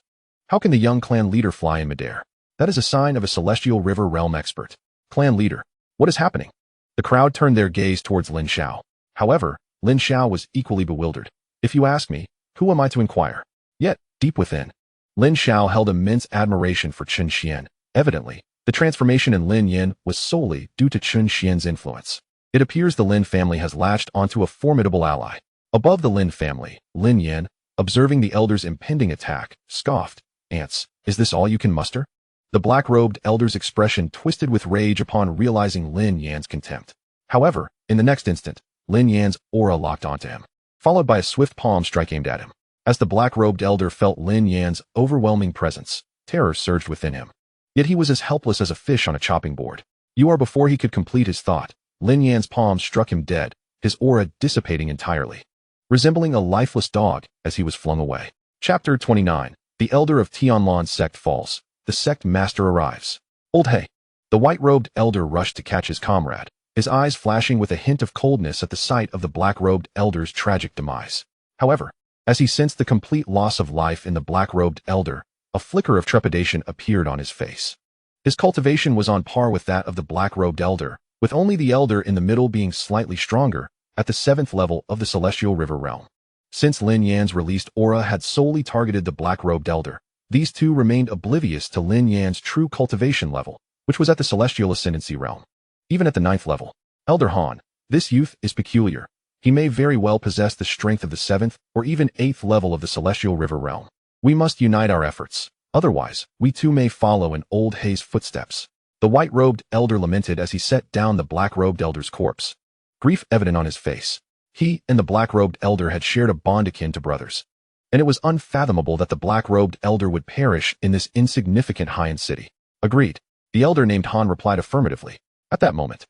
How can the young clan leader fly in midair? That is a sign of a Celestial River realm expert. Clan leader, what is happening? The crowd turned their gaze towards Lin Xiao. However, Lin Xiao was equally bewildered. If you ask me, who am I to inquire? Yet, deep within, Lin Xiao held immense admiration for Chen Xuan. Evidently, the transformation in Lin Yan was solely due to Chen Xuan's influence. It appears the Lin family has latched onto a formidable ally. Above the Lin family, Lin Yan, observing the elder's impending attack, scoffed. Ants, is this all you can muster? The black-robed elder's expression twisted with rage upon realizing Lin Yan's contempt. However, in the next instant, Lin Yan's aura locked onto him, followed by a swift palm strike aimed at him. As the black-robed elder felt Lin Yan's overwhelming presence, terror surged within him. Yet he was as helpless as a fish on a chopping board. Before he could complete his thought, Lin Yan's palm struck him dead, his aura dissipating entirely, resembling a lifeless dog as he was flung away. Chapter 29. The elder of Tianlan sect falls. The sect master arrives. Old hey. The white-robed elder rushed to catch his comrade, his eyes flashing with a hint of coldness at the sight of the black-robed elder's tragic demise. However, as he sensed the complete loss of life in the black-robed elder, a flicker of trepidation appeared on his face. His cultivation was on par with that of the black-robed elder, with only the elder in the middle being slightly stronger, at the 7th level of the Celestial River realm. Since Lin Yan's released aura had solely targeted the black-robed elder, these two remained oblivious to Lin Yan's true cultivation level, which was at the Celestial Ascendancy realm. Even at the 9th level, Elder Han, this youth is peculiar. He may very well possess the strength of the 7th or even 8th level of the Celestial River realm. We must unite our efforts, otherwise, we too may follow in Old Hei's footsteps. The white-robed elder lamented as he set down the black-robed elder's corpse, grief evident on his face. He and the black-robed elder had shared a bond akin to brothers, and it was unfathomable that the black-robed elder would perish in this insignificant Haiyan city. Agreed. The elder named Han replied affirmatively. At that moment,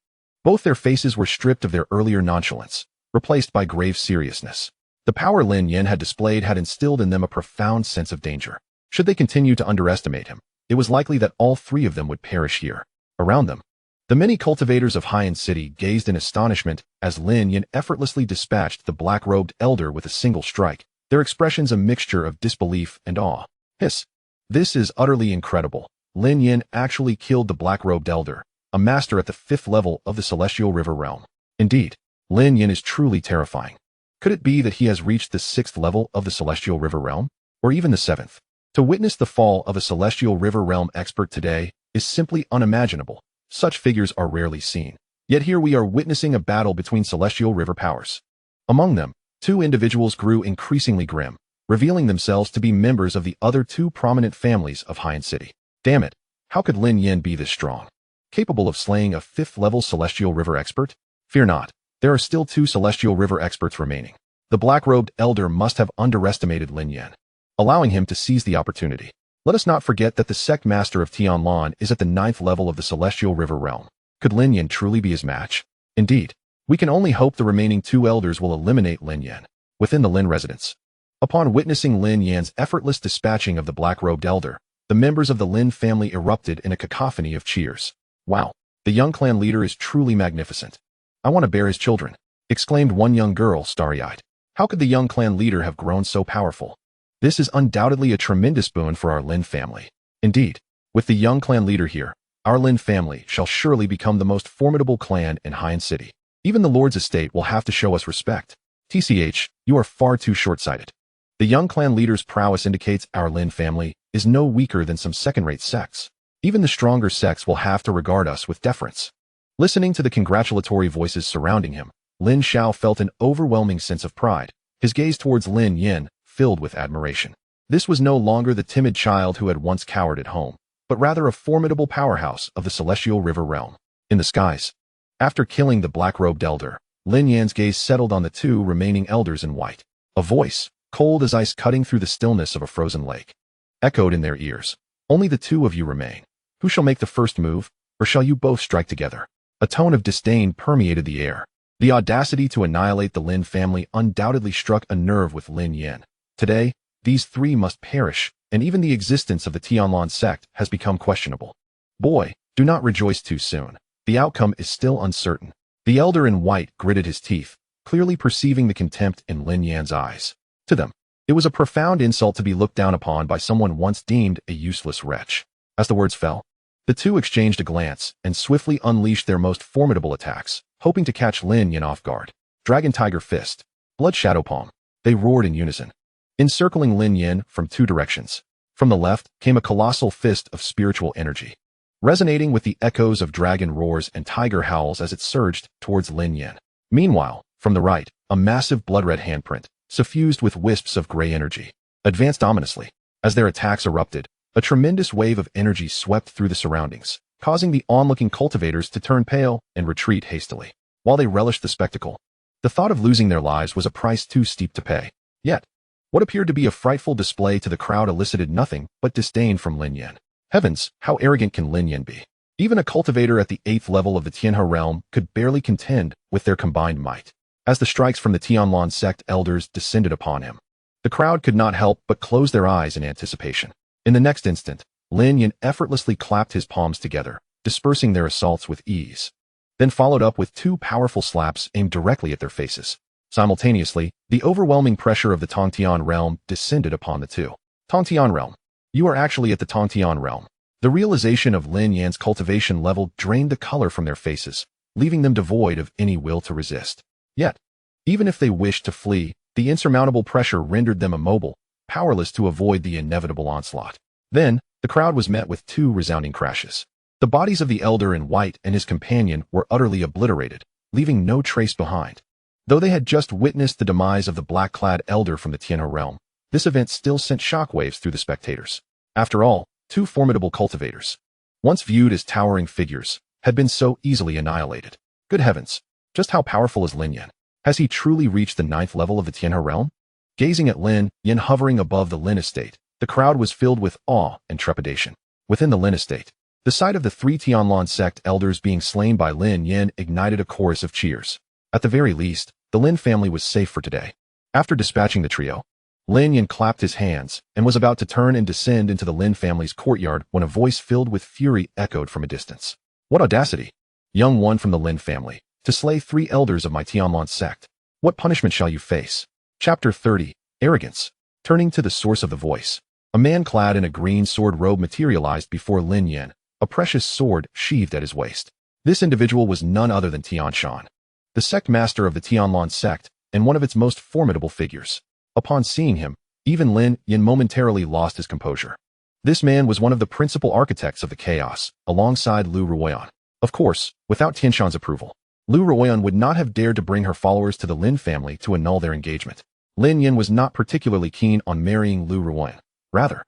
Both their faces were stripped of their earlier nonchalance, replaced by grave seriousness. The power Lin Yin had displayed had instilled in them a profound sense of danger. Should they continue to underestimate him, it was likely that all three of them would perish here. Around them, the many cultivators of Haiyan City gazed in astonishment as Lin Yin effortlessly dispatched the black-robed elder with a single strike, their expressions a mixture of disbelief and awe. Hiss! This is utterly incredible. Lin Yin actually killed the black-robed elder, a master at the 5th level of the Celestial River Realm. Indeed, Lin Yin is truly terrifying. Could it be that he has reached the 6th level of the Celestial River Realm? Or even the 7th? To witness the fall of a Celestial River Realm expert today is simply unimaginable. Such figures are rarely seen. Yet here we are witnessing a battle between Celestial River powers. Among them, two individuals grew increasingly grim, revealing themselves to be members of the other two prominent families of Haiyan City. Damn it, how could Lin Yin be this strong? Capable of slaying a 5th-level Celestial River expert? Fear not, there are still 2 Celestial River experts remaining. The black-robed elder must have underestimated Lin Yin, allowing him to seize the opportunity. Let us not forget that the sect master of Tianlan is at the 9th level of the Celestial River Realm. Could Lin Yin truly be his match? Indeed, we can only hope the remaining 2 elders will eliminate Lin Yin within the Lin residence. Upon witnessing Lin Yan's effortless dispatching of the black-robed elder, the members of the Lin family erupted in a cacophony of cheers. Wow, the young clan leader is truly magnificent. I want to bear his children, exclaimed one young girl, starry-eyed. How could the young clan leader have grown so powerful? This is undoubtedly a tremendous boon for our Lin family. Indeed, with the young clan leader here, our Lin family shall surely become the most formidable clan in Haiyan City. Even the Lord's estate will have to show us respect. TCH, you are far too short-sighted. The young clan leader's prowess indicates our Lin family is no weaker than some second-rate sects. Even the stronger sects will have to regard us with deference. Listening to the congratulatory voices surrounding him, Lin Xiao felt an overwhelming sense of pride, his gaze towards Lin Yin filled with admiration. This was no longer the timid child who had once cowered at home, but rather a formidable powerhouse of the Celestial River Realm. In the skies, after killing the black-robed elder, Lin Yan's gaze settled on the 2 remaining elders in white. A voice, cold as ice cutting through the stillness of a frozen lake, echoed in their ears. Only the 2 of you remain. Who shall make the first move, or shall you both strike together? A tone of disdain permeated the air. The audacity to annihilate the Lin family undoubtedly struck a nerve with Lin Yin. Today, these 3 must perish, and even the existence of the Tianlan sect has become questionable. Boy, do not rejoice too soon. The outcome is still uncertain. The elder in white gritted his teeth, clearly perceiving the contempt in Lin Yan's eyes. To them, it was a profound insult to be looked down upon by someone once deemed a useless wretch. As the words fell, the 2 exchanged a glance and swiftly unleashed their most formidable attacks, hoping to catch Lin Yin off guard. Dragon Tiger Fist, Blood Shadow Palm. They roared in unison, encircling Lin Yin from 2 directions. From the left came a colossal fist of spiritual energy, resonating with the echoes of dragon roars and tiger howls as it surged towards Lin Yin. Meanwhile, from the right, a massive blood-red handprint, suffused with wisps of gray energy, advanced ominously. As their attacks erupted, a tremendous wave of energy swept through the surroundings, causing the onlooking cultivators to turn pale and retreat hastily. While they relished the spectacle, the thought of losing their lives was a price too steep to pay. Yet, what appeared to be a frightful display to the crowd elicited nothing but disdain from Lin Yin. Heavens, how arrogant can Lin Yin be? Even a cultivator at the 8th level of the Tianhe realm could barely contend with their combined might. As the strikes from the Tianlan sect elders descended upon him, the crowd could not help but close their eyes in anticipation. In the next instant, Lin Yin effortlessly clapped his palms together, dispersing their assaults with ease, then followed up with 2 powerful slaps aimed directly at their faces. Simultaneously, the overwhelming pressure of the Tongtian realm descended upon the 2. Tongtian realm. You are actually at the Tongtian realm. The realization of Lin Yan's cultivation level drained the color from their faces, leaving them devoid of any will to resist. Yet, even if they wished to flee, the insurmountable pressure rendered them immobile, powerless to avoid the inevitable onslaught. Then, the crowd was met with 2 resounding crashes. The bodies of the elder in white and his companion were utterly obliterated, leaving no trace behind. Though they had just witnessed the demise of the black-clad elder from the Tianhe realm, this event still sent shockwaves through the spectators. After all, 2 formidable cultivators, once viewed as towering figures, had been so easily annihilated. Good heavens, just how powerful is Lin Yin? Has he truly reached the 9th level of the Tianhe realm? Gazing at Lin Yin hovering above the Lin estate, the crowd was filled with awe and trepidation. Within the Lin estate, The sight of the three Tianlan sect elders being slain by Lin Yin ignited a chorus of cheers. At the very least, the Lin family was safe for today. After dispatching the trio, Lin Yin clapped his hands and was about to turn and descend into the Lin family's courtyard when a voice filled with fury echoed from a distance. What audacity! Young one from the Lin family, to slay 3 elders of my Tianlan sect. What punishment shall you face? Chapter 30, Arrogance. Turning to the source of the voice, a man clad in a green sword robe materialized before Lin Yin, a precious sword sheathed at his waist. This individual was none other than Chen Xuan, the sect master of the Tianlan sect and one of its most formidable figures. Upon seeing him, even Lin Yin momentarily lost his composure. This man was one of the principal architects of the chaos, alongside Lu Ruoyan. Of course, without Tian Shan's approval, Lu Ruoyan would not have dared to bring her followers to the Lin family to annul their engagement. Lin Yin was not particularly keen on marrying Lu Ruoyan. Rather,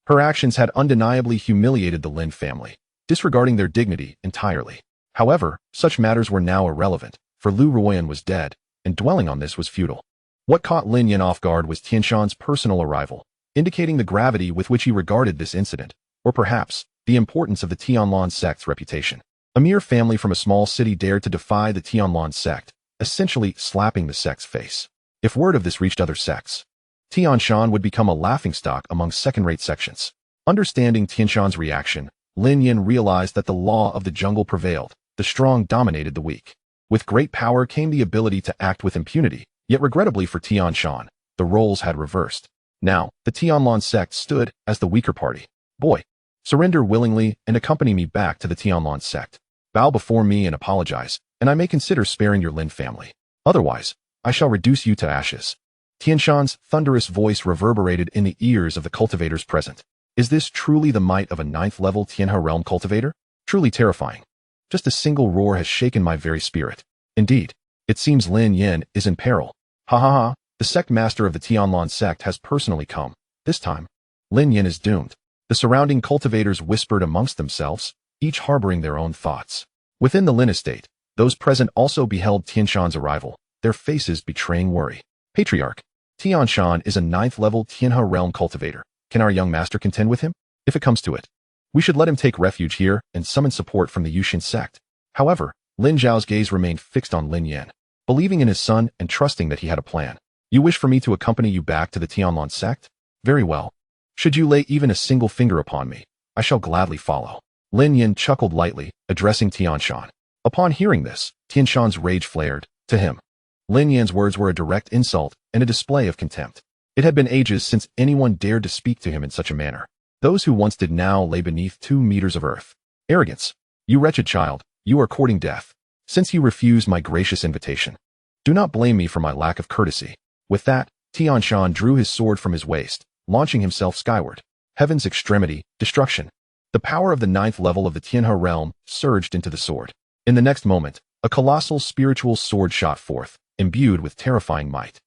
her actions had undeniably humiliated the Lin family, disregarding their dignity entirely. However, such matters were now irrelevant, for Lu Ruoyan was dead, and dwelling on this was futile. What caught Lin Yin off guard was Tian Shan's personal arrival, indicating the gravity with which he regarded this incident, or perhaps, the importance of the Tianlan sect's reputation. A mere family from a small city dared to defy the Tianlan sect, essentially slapping the sect's face. If word of this reached other sects, Tian Shan would become a laughingstock among second-rate sections. Understanding Tian Shan's reaction, Lin Yin realized that the law of the jungle prevailed, the strong dominated the weak. With great power came the ability to act with impunity, yet regrettably for Tian Shan, the roles had reversed. Now, the Tianlan sect stood as the weaker party. Boy, surrender willingly and accompany me back to the Tianlan sect. Bow before me and apologize, and I may consider sparing your Lin family. Otherwise, I shall reduce you to ashes. Tian Shan's thunderous voice reverberated in the ears of the cultivators present. Is this truly the might of a 9th-level Tianhe realm cultivator? Truly terrifying. Just a single roar has shaken my very spirit. Indeed, it seems Lin Yin is in peril. Ha ha ha, the sect master of the Tianlan sect has personally come. This time, Lin Yin is doomed. The surrounding cultivators whispered amongst themselves, each harboring their own thoughts. Within the Lin estate, those present also beheld Tian Shan's arrival, their faces betraying worry. Patriarch, Tian Shan is a 9th-level Tianhe realm cultivator. Can our young master contend with him? If it comes to it, we should let him take refuge here and summon support from the Yusian sect. However, Lin Zhao's gaze remained fixed on Lin Yin, believing in his son and trusting that he had a plan. You wish for me to accompany you back to the Tianlan sect? Very well. Should you lay even a single finger upon me, I shall gladly follow. Lin Yin chuckled lightly, addressing Tian Shan. Upon hearing this, Tian Shan's rage flared. To him, Lin Yin's words were a direct insult and a display of contempt. It had been ages since anyone dared to speak to him in such a manner. Those who once did now lay beneath 2 meters of earth. Arrogance. You wretched child, you are courting death, since you refused my gracious invitation. Do not blame me for my lack of courtesy. With that, Tian Shan drew his sword from his waist, launching himself skyward. Heaven's extremity, destruction. The power of the 9th level of the Tianhe realm surged into the sword. In the next moment, a colossal spiritual sword shot forth, imbued with terrifying might.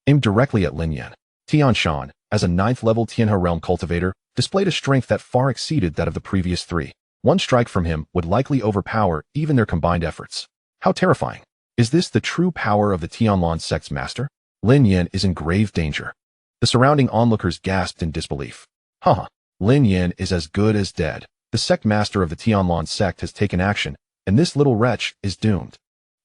Aimed directly at Lin Yin, Tian Shan, as a 9th-level Tianhe realm cultivator, displayed a strength that far exceeded that of the previous 3. One strike from him would likely overpower even their combined efforts. How terrifying. Is this the true power of the Tianlan sect's master? Lin Yin is in grave danger. The surrounding onlookers gasped in disbelief. Haha, Lin Yin is as good as dead. The sect master of the Tianlan sect has taken action, and this little wretch is doomed.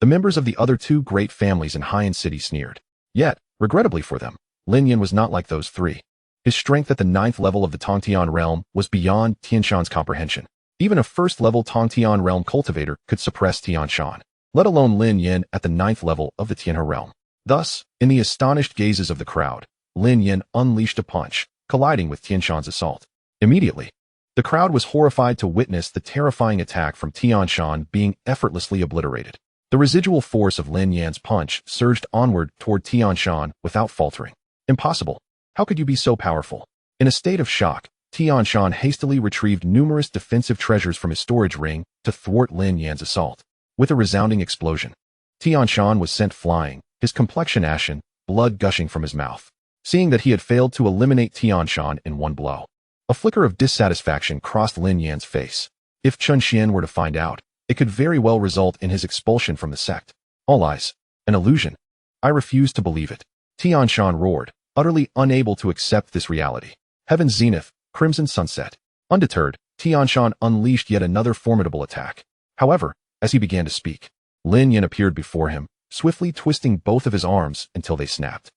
The members of the other 2 great families in Haiyan City sneered. Yet, regrettably for them, Lin Yin was not like those 3. His strength at the 9th level of the Tongtian realm was beyond Tian Shan's comprehension. Even a 1st-level Tongtian realm cultivator could suppress Tian Shan, let alone Lin Yin at the 9th level of the Tianhe realm. Thus, in the astonished gazes of the crowd, Lin Yin unleashed a punch, colliding with Tian Shan's assault. Immediately, the crowd was horrified to witness the terrifying attack from Tian Shan being effortlessly obliterated. The residual force of Lin Yan's punch surged onward toward Tian Shan without faltering. Impossible. How could you be so powerful? In a state of shock, Tian Shan hastily retrieved numerous defensive treasures from his storage ring to thwart Lin Yan's assault. With a resounding explosion, Tian Shan was sent flying, his complexion ashen, blood gushing from his mouth. Seeing that he had failed to eliminate Tian Shan in one blow, a flicker of dissatisfaction crossed Lin Yan's face. If Chen Xuan were to find out, it could very well result in his expulsion from the sect. All lies. An illusion. I refuse to believe it. Tian Shan roared, utterly unable to accept this reality. Heaven's zenith, crimson sunset. Undeterred, Xuan unleashed yet another formidable attack. However, as he began to speak, Lin Yan appeared before him, swiftly twisting both of his arms until they snapped.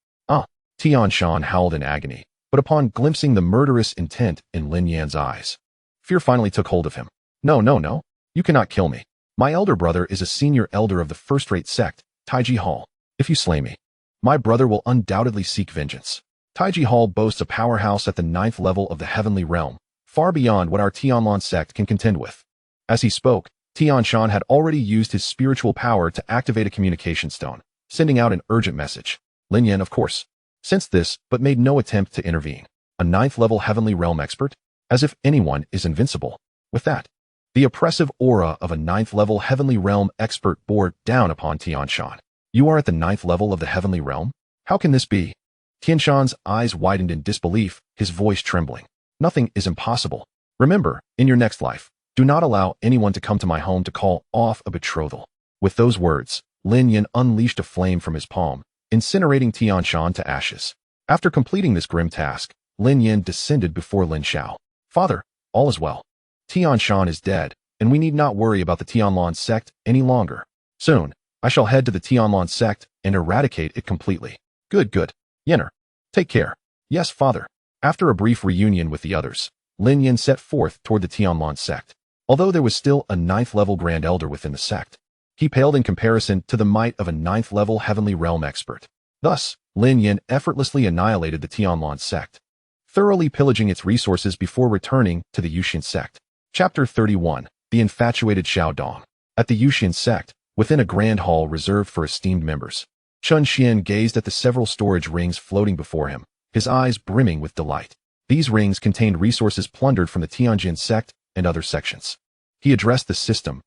Xuan howled in agony, but upon glimpsing the murderous intent in Lin Yan's eyes, fear finally took hold of him. No, no, no. You cannot kill me. My elder brother is a senior elder of the first-rate sect, Taiji Hall. If you slay me, my brother will undoubtedly seek vengeance. Taiji Hall boasts a powerhouse at the 9th level of the heavenly realm, far beyond what our Tianlan sect can contend with. As he spoke, Xuan had already used his spiritual power to activate a communication stone, sending out an urgent message. Lin Yan, of course, sensed this but made no attempt to intervene. A 9th level heavenly realm expert? As if anyone is invincible. With that, the oppressive aura of a 9th level heavenly realm expert bore down upon Xuan. You are at the 9th level of the heavenly realm? How can this be? Xuan's eyes widened in disbelief, his voice trembling. Nothing is impossible. Remember, in your next life, do not allow anyone to come to my home to call off a betrothal. With those words, Lin Yan unleashed a flame from his palm, incinerating Xuan to ashes. After completing this grim task, Lin Yan descended before Lin Xiao. Father, all is well. Xuan is dead, and we need not worry about the Tianlan sect any longer. Soon, I shall head to the Tianlan sect and eradicate it completely. Good, good. Yenner, take care. Yes, father. After a brief reunion with the others, Lin Yan set forth toward the Tianlan sect. Although there was still a 9th level Grand Elder within the sect, he paled in comparison to the might of a 9th level heavenly realm expert. Thus, Lin Yan effortlessly annihilated the Tianlan sect, thoroughly pillaging its resources before returning to the Yusian sect. Chapter 31. The Infatuated Xiao Dong. At the Yusian sect, within a grand hall reserved for esteemed members, Chen Xuan gazed at the several storage rings floating before him, his eyes brimming with delight. These rings contained resources plundered from the Tianjin sect and other sections. He addressed the system,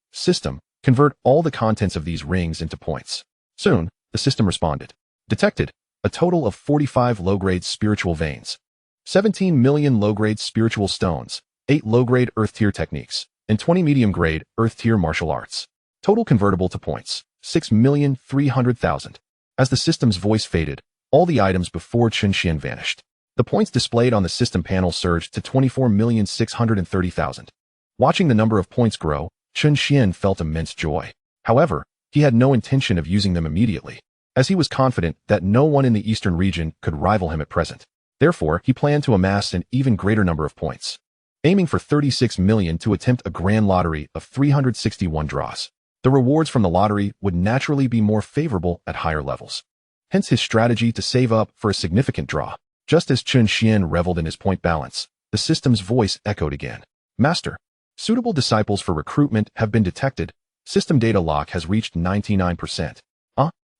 convert all the contents of these rings into points. Soon, the system responded. Detected, a total of 45 low-grade spiritual veins, 17 million low-grade spiritual stones, 8 low-grade earth-tier techniques, and 20 medium-grade earth-tier martial arts. Total convertible to points, 6,300,000. As the system's voice faded, all the items before Chen Xuan vanished. The points displayed on the system panel surged to 24,630,000. Watching the number of points grow, Chen Xuan felt immense joy. However, he had no intention of using them immediately, as he was confident that no one in the eastern region could rival him at present. Therefore, he planned to amass an even greater number of points, aiming for 36 million to attempt a grand lottery of 361 draws. The rewards from the lottery would naturally be more favorable at higher levels. Hence his strategy to save up for a significant draw. Just as Chen Xuan reveled in his point balance, the system's voice echoed again. Master, suitable disciples for recruitment have been detected. System data lock has reached 99%.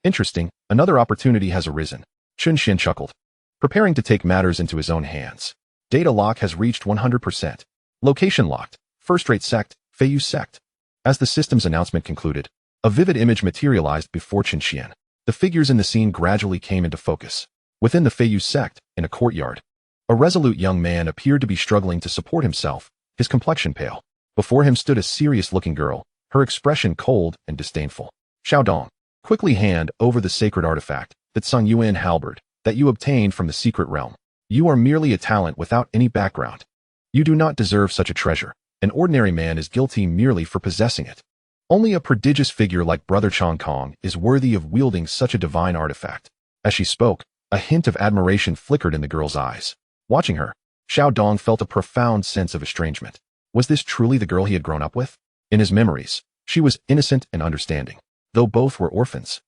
Interesting, another opportunity has arisen. Chen Xuan chuckled, preparing to take matters into his own hands. Data lock has reached 100%. Location locked. First-rate sect, Feiyu sect. As the system's announcement concluded, a vivid image materialized before Chen Xuan. The figures in the scene gradually came into focus. Within the Feiyu sect, in a courtyard, a resolute young man appeared to be struggling to support himself, his complexion pale. Before him stood a serious-looking girl, her expression cold and disdainful. Xiao Dong, quickly hand over the sacred artifact, that Sung Yuan halberd, that you obtained from the secret realm. You are merely a talent without any background. You do not deserve such a treasure. An ordinary man is guilty merely for possessing it. Only a prodigious figure like Brother Chong Kong is worthy of wielding such a divine artifact. As she spoke, a hint of admiration flickered in the girl's eyes. Watching her, Xiao Dong felt a profound sense of estrangement. Was this truly the girl he had grown up with? In his memories, she was innocent and understanding. Though both were orphans,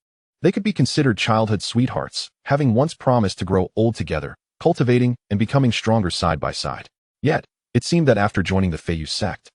they could be considered childhood sweethearts, having once promised to grow old together, cultivating and becoming stronger side by side. Yet, it seemed that after joining the Feiyu sect,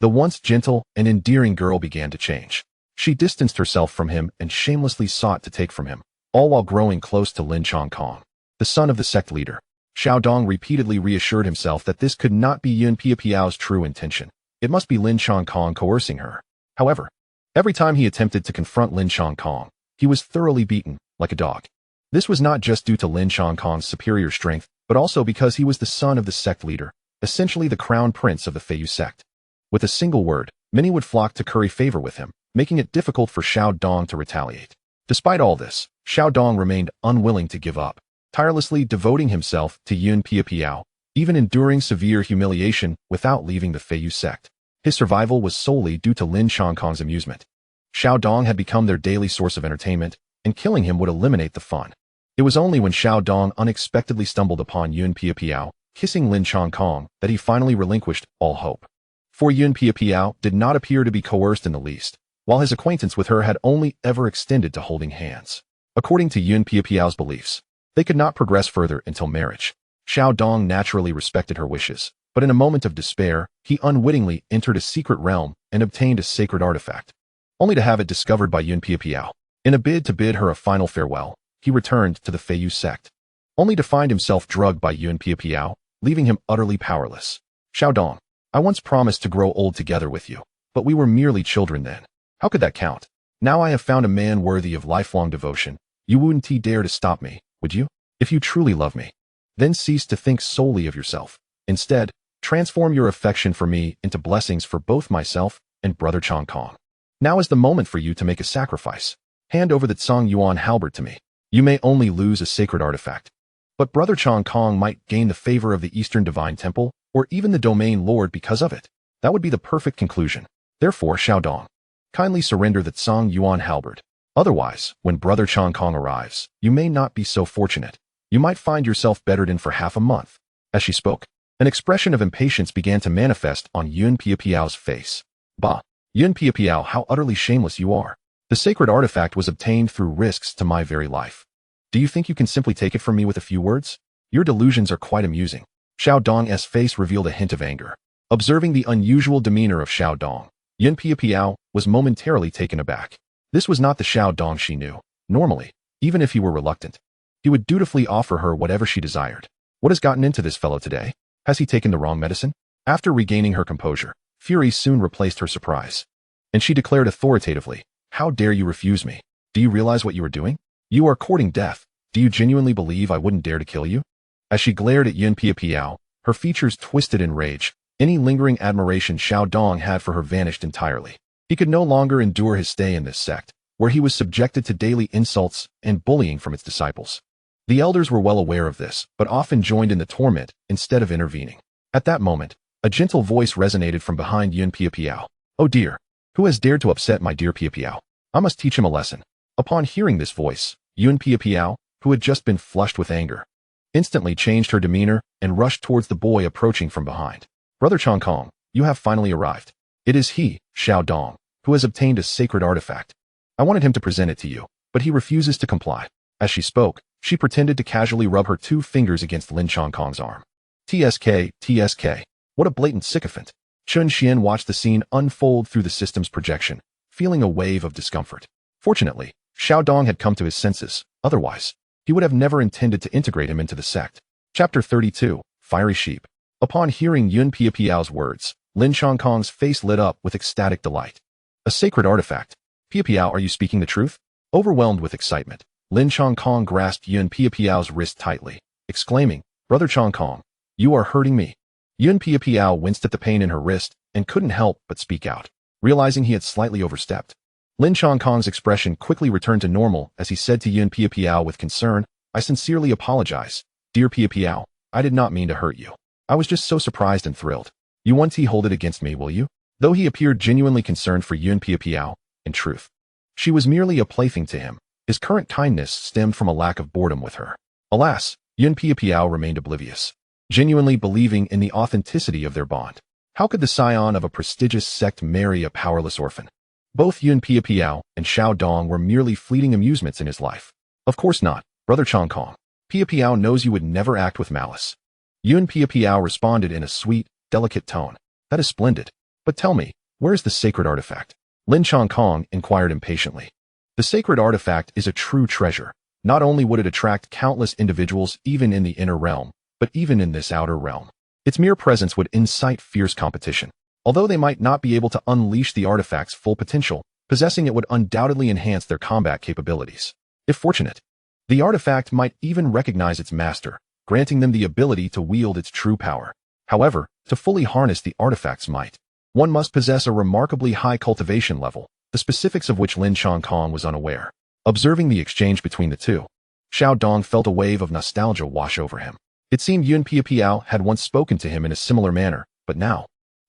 the once gentle and endearing girl began to change. She distanced herself from him and shamelessly sought to take from him, all while growing close to Lin Chong Kong, the son of the sect leader. Xiao Dong repeatedly reassured himself that this could not be Yun Piapiao's true intention. It must be Lin Chong Kong coercing her. However, every time he attempted to confront Lin Chong Kong, he was thoroughly beaten, like a dog. This was not just due to Lin Chong Kong's superior strength, but also because he was the son of the sect leader, essentially the crown prince of the Feiyu sect. With a single word, many would flock to curry favor with him, making it difficult for Xiao Dong to retaliate. Despite all this, Xiao Dong remained unwilling to give up, tirelessly devoting himself to Yun Piapiao, even enduring severe humiliation without leaving the Feiyu sect. His survival was solely due to Lin Xiankong's amusement. Xiao Dong had become their daily source of entertainment, and killing him would eliminate the fun. It was only when Xiao Dong unexpectedly stumbled upon Yun Piapiao, kissing Lin Xiankong, that he finally relinquished all hope. For Yun Piapiao did not appear to be coerced in the least, while his acquaintance with her had only ever extended to holding hands. According to Yun Piapiao's beliefs, they could not progress further until marriage. Xiao Dong naturally respected her wishes, but in a moment of despair, he unwittingly entered a secret realm and obtained a sacred artifact, only to have it discovered by Yun Piapiao. In a bid to bid her a final farewell, he returned to the Feiyu sect, only to find himself drugged by Yun Piapiao, leaving him utterly powerless. Xiao Dong, I once promised to grow old together with you, but we were merely children then. How could that count? Now I have found a man worthy of lifelong devotion. You wouldn't dare to stop me, would you? If you truly love me, then cease to think solely of yourself. Instead, transform your affection for me into blessings for both myself and brother Chong Kong. Now is the moment for you to make a sacrifice. Hand over the Tsang Yuan halberd to me. You may only lose a sacred artifact, but brother Chong Kong might gain the favor of the Eastern Divine Temple or even the Domain Lord because of it. That would be the perfect conclusion. Therefore, Xiao Dong, kindly surrender the Tsang Yuan halberd. Otherwise, when brother Chong Kong arrives, you may not be so fortunate. You might find yourself bettered in for half a month. As she spoke, an expression of impatience began to manifest on Yun Piapiao's face. Bah! Yun Piapiao, how utterly shameless you are. The sacred artifact was obtained through risks to my very life. Do you think you can simply take it from me with a few words? Your delusions are quite amusing. Xiao Dong's face revealed a hint of anger. Observing the unusual demeanor of Xiao Dong, Yun Piapiao was momentarily taken aback. This was not the Xiao Dong she knew. Normally, even if he were reluctant, he would dutifully offer her whatever she desired. What has gotten into this fellow today? Has he taken the wrong medicine? After regaining her composure, fury soon replaced her surprise, and she declared authoritatively, "How dare you refuse me? Do you realize what you are doing? You are courting death. Do you genuinely believe I wouldn't dare to kill you?" As she glared at Yun Piapiao, her features twisted in rage. Any lingering admiration Xiao Dong had for her vanished entirely. He could no longer endure his stay in this sect, where he was subjected to daily insults and bullying from its disciples. The elders were well aware of this, but often joined in the torment instead of intervening. At that moment, a gentle voice resonated from behind Yun Piapiao. "Oh dear, who has dared to upset my dear Piapiao? I must teach him a lesson." Upon hearing this voice, Yun Piapiao, who had just been flushed with anger, instantly changed her demeanor and rushed towards the boy approaching from behind. "Brother Chong Kong, you have finally arrived. It is he, Xiao Dong, who has obtained a sacred artifact. I wanted him to present it to you, but he refuses to comply." As she spoke, she pretended to casually rub her 2 fingers against Lin Xiankong's arm. TSK. What a blatant sycophant. Chen Xuan watched the scene unfold through the system's projection, feeling a wave of discomfort. Fortunately, Xiao Dong had come to his senses. Otherwise, he would have never intended to integrate him into the sect. Chapter 32, Fiery Sheep. Upon hearing Yun Piapiao's words, Lin Xiankong's face lit up with ecstatic delight. A sacred artifact. Piapiao, are you speaking the truth? Overwhelmed with excitement, Lin Xiankong grasped Yun Piapiao's wrist tightly, exclaiming, "Brother Xiankong, you are hurting me." Yun Piapiao winced at the pain in her wrist and couldn't help but speak out, realizing he had slightly overstepped. Lin Xiankong's expression quickly returned to normal as he said to Yun Piapiao with concern, "I sincerely apologize. Dear Piapiao, I did not mean to hurt you. I was just so surprised and thrilled. You won't hold it against me, will you?" Though he appeared genuinely concerned for Yun Piapiao, in truth, she was merely a plaything to him. His current kindness stemmed from a lack of boredom with her. Alas, Yun Piapiao remained oblivious, genuinely believing in the authenticity of their bond. How could the scion of a prestigious sect marry a powerless orphan? Both Yun Piapiao and Xiao Dong were merely fleeting amusements in his life. Of course not, Brother Chong Kong. Piapiao knows you would never act with malice. Yun Piapiao responded in a sweet, delicate tone. "That is splendid. But tell me, where is the sacred artifact?" Lin Xiankong inquired impatiently. The sacred artifact is a true treasure. Not only would it attract countless individuals even in the inner realm, but even in this outer realm. Its mere presence would incite fierce competition. Although they might not be able to unleash the artifact's full potential, possessing it would undoubtedly enhance their combat capabilities. If fortunate, the artifact might even recognize its master, granting them the ability to wield its true power. However, to fully harness the artifact's might, one must possess a remarkably high cultivation level, the specifics of which Lin Xiankong was unaware. Observing the exchange between the two, Xiao Dong felt a wave of nostalgia wash over him. It seemed Yun Piao had once spoken to him in a similar manner, but now,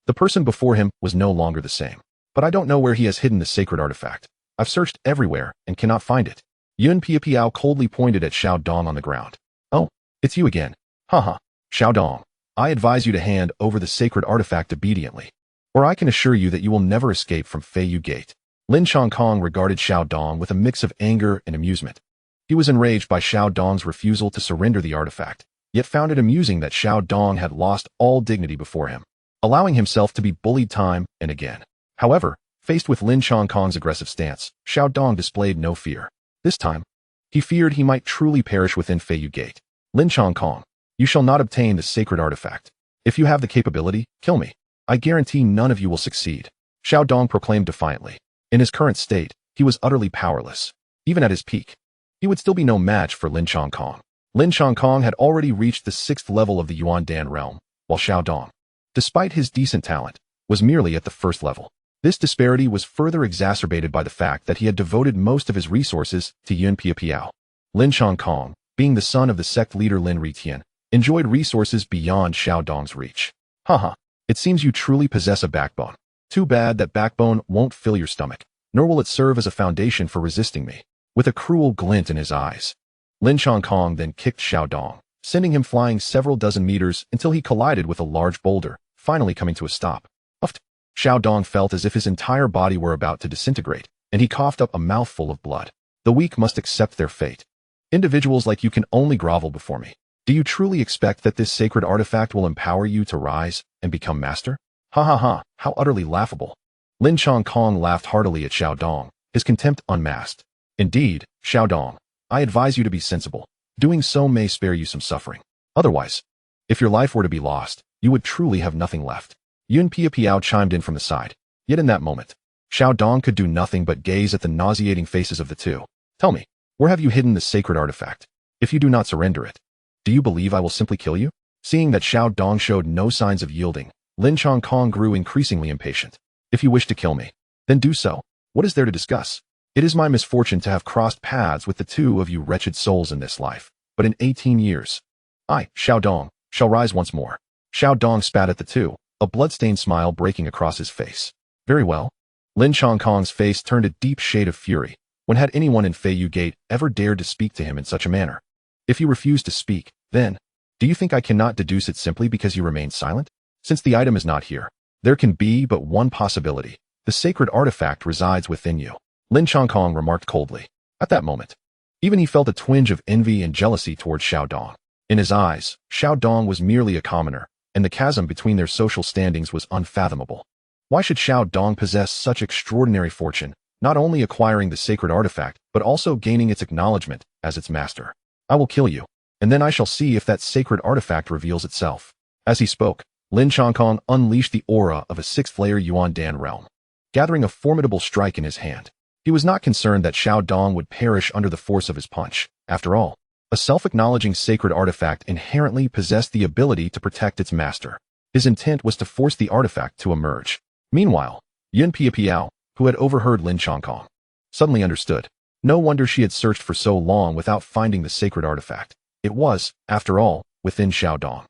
the person before him was no longer the same. But I don't know where he has hidden the sacred artifact. I've searched everywhere and cannot find it. Yun Piao coldly pointed at Xiao Dong on the ground. Oh, it's you again. Haha, Xiao Dong. I advise you to hand over the sacred artifact obediently, or I can assure you that you will never escape from Feiyu Gate. Lin Chongkong regarded Xiao Dong with a mix of anger and amusement. He was enraged by Xiao Dong's refusal to surrender the artifact, yet found it amusing that Xiao Dong had lost all dignity before him, allowing himself to be bullied time and again. However, faced with Lin Chongkong's aggressive stance, Xiao Dong displayed no fear. This time, he feared he might truly perish within Feiyu Gate. Lin Chongkong, you shall not obtain the sacred artifact. If you have the capability, kill me. I guarantee none of you will succeed. Xiao Dong proclaimed defiantly. In his current state, he was utterly powerless. Even at his peak, he would still be no match for Lin Chongkong. Lin Chongkong had already reached the 6th level of the Yuan Dan realm, while Xiao Dong, despite his decent talent, was merely at the 1st level. This disparity was further exacerbated by the fact that he had devoted most of his resources to Yun Piao. Lin Chongkong, being the son of the sect leader Lin Ritian, enjoyed resources beyond Xiao Dong's reach. Haha, it seems you truly possess a backbone. Too bad that backbone won't fill your stomach, nor will it serve as a foundation for resisting me. With a cruel glint in his eyes, Lin Chongkong then kicked Xiao Dong, sending him flying several dozen meters until he collided with a large boulder, finally coming to a stop. Uffed. Xiao Dong felt as if his entire body were about to disintegrate, and he coughed up a mouthful of blood. The weak must accept their fate. Individuals like you can only grovel before me. Do you truly expect that this sacred artifact will empower you to rise and become master? Ha ha ha, how utterly laughable. Lin Chongkong laughed heartily at Xiao Dong, his contempt unmasked. Indeed, Xiao Dong, I advise you to be sensible. Doing so may spare you some suffering. Otherwise, if your life were to be lost, you would truly have nothing left. Yun Piao chimed in from the side. Yet in that moment, Xiao Dong could do nothing but gaze at the nauseating faces of the two. Tell me, where have you hidden the sacred artifact? If you do not surrender it, do you believe I will simply kill you? Seeing that Xiao Dong showed no signs of yielding, Lin Chongkong grew increasingly impatient. If you wish to kill me, then do so. What is there to discuss? It is my misfortune to have crossed paths with the two of you wretched souls in this life, but in 18 years, I, Xiao Dong, shall rise once more. Xiao Dong spat at the two, a blood-stained smile breaking across his face. Very well. Lin Chongkong's face turned a deep shade of fury. When had anyone in Feiyu Gate ever dared to speak to him in such a manner? If you refuse to speak, then, do you think I cannot deduce it simply because you remain silent? Since the item is not here, there can be but one possibility. The sacred artifact resides within you. Lin Chongkong remarked coldly. At that moment, even he felt a twinge of envy and jealousy towards Xiao Dong. In his eyes, Xiao Dong was merely a commoner, and the chasm between their social standings was unfathomable. Why should Xiao Dong possess such extraordinary fortune, not only acquiring the sacred artifact, but also gaining its acknowledgement as its master? I will kill you, and then I shall see if that sacred artifact reveals itself. As he spoke, Lin Chongkong unleashed the aura of a 6th-layer Yuan Dan realm, gathering a formidable strike in his hand. He was not concerned that Xiao Dong would perish under the force of his punch. After all, a self-acknowledging sacred artifact inherently possessed the ability to protect its master. His intent was to force the artifact to emerge. Meanwhile, Yun Piao, who had overheard Lin Chongkong, suddenly understood. No wonder she had searched for so long without finding the sacred artifact. It was, after all, within Xiao Dong.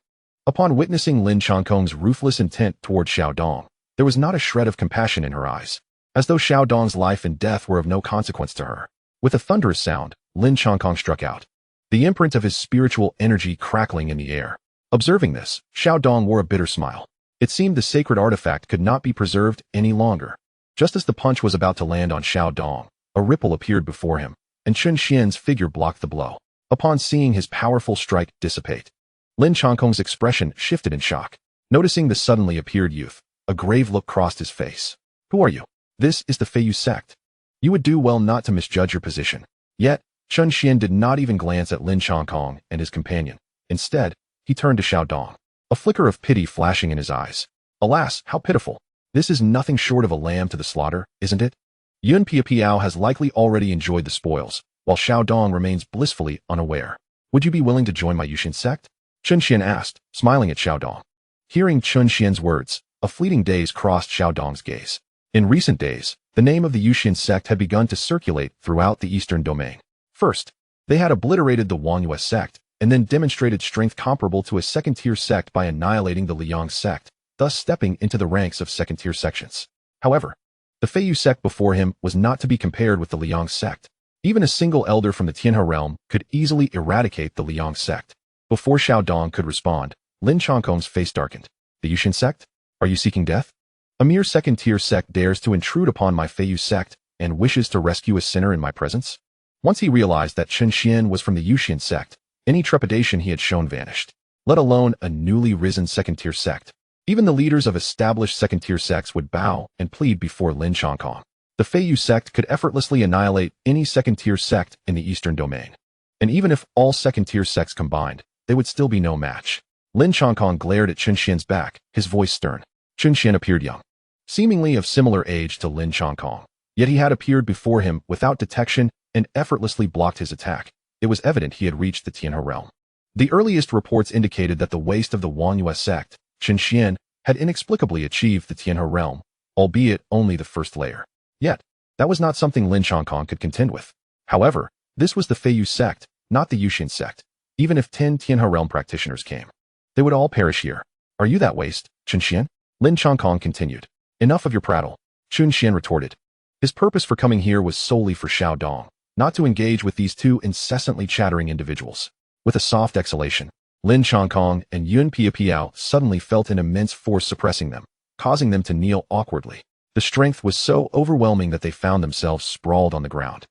Upon witnessing Lin Chongkong's ruthless intent toward Xiao Dong, there was not a shred of compassion in her eyes, as though Xiao Dong's life and death were of no consequence to her. With a thunderous sound, Lin Chongkong struck out, the imprint of his spiritual energy crackling in the air. Observing this, Xiao Dong wore a bitter smile. It seemed the sacred artifact could not be preserved any longer. Just as the punch was about to land on Xiao Dong, a ripple appeared before him, and Chen Xuan's figure blocked the blow. Upon seeing his powerful strike dissipate, Lin Chongkong's expression shifted in shock. Noticing the suddenly appeared youth, a grave look crossed his face. Who are you? This is the Feiyu Sect. You would do well not to misjudge your position. Yet, Chen Xuan did not even glance at Lin Chongkong and his companion. Instead, he turned to Xiao Dong, a flicker of pity flashing in his eyes. Alas, how pitiful. This is nothing short of a lamb to the slaughter, isn't it? Yun Piao has likely already enjoyed the spoils, while Xiao Dong remains blissfully unaware. Would you be willing to join my Yusian sect? Chen Xuan asked, smiling at Xiao Dong. Hearing Chen Xuan's words, a fleeting daze crossed Xiao Dong's gaze. In recent days, the name of the Yusian sect had begun to circulate throughout the eastern domain. First, they had obliterated the Wangyue sect, and then demonstrated strength comparable to a second-tier sect by annihilating the Liyang Sect, thus stepping into the ranks of second-tier sections. However, the Feiyu sect before him was not to be compared with the Liyang Sect. Even a single elder from the Tianhe realm could easily eradicate the Liyang Sect. Before Xiao Dong could respond, Lin Chongkong's face darkened. The Yusian sect? Are you seeking death? A mere second-tier sect dares to intrude upon my Feiyu sect and wishes to rescue a sinner in my presence? Once he realized that Chen Xuan was from the Yusian sect, any trepidation he had shown vanished, let alone a newly risen second-tier sect. Even the leaders of established second-tier sects would bow and plead before Lin Chongkong. The Feiyu sect could effortlessly annihilate any second-tier sect in the eastern domain. And even if all second-tier sects combined, they would still be no match. Lin Chongkong glared at Chen Xuan's back, his voice stern. Chen Xuan appeared young, seemingly of similar age to Lin Chongkong. Yet he had appeared before him without detection and effortlessly blocked his attack. It was evident he had reached the Tianhe realm. The earliest reports indicated that the waste of the Wangyue sect, Chen Xuan, had inexplicably achieved the Tianhe realm, albeit only the first layer. Yet, that was not something Lin Chongkong could contend with. However, this was the Feiyu sect, not the Yusian sect. Even if 10 Tianhe realm practitioners came, they would all perish here. Are you that waste, Chen Xuan? Lin Chongkong continued. Enough of your prattle, Chen Xuan retorted. His purpose for coming here was solely for Xiao Dong, not to engage with these two incessantly chattering individuals. With a soft exhalation, Lin Chongkong and Yun Piapiao suddenly felt an immense force suppressing them, causing them to kneel awkwardly. The strength was so overwhelming that they found themselves sprawled on the ground,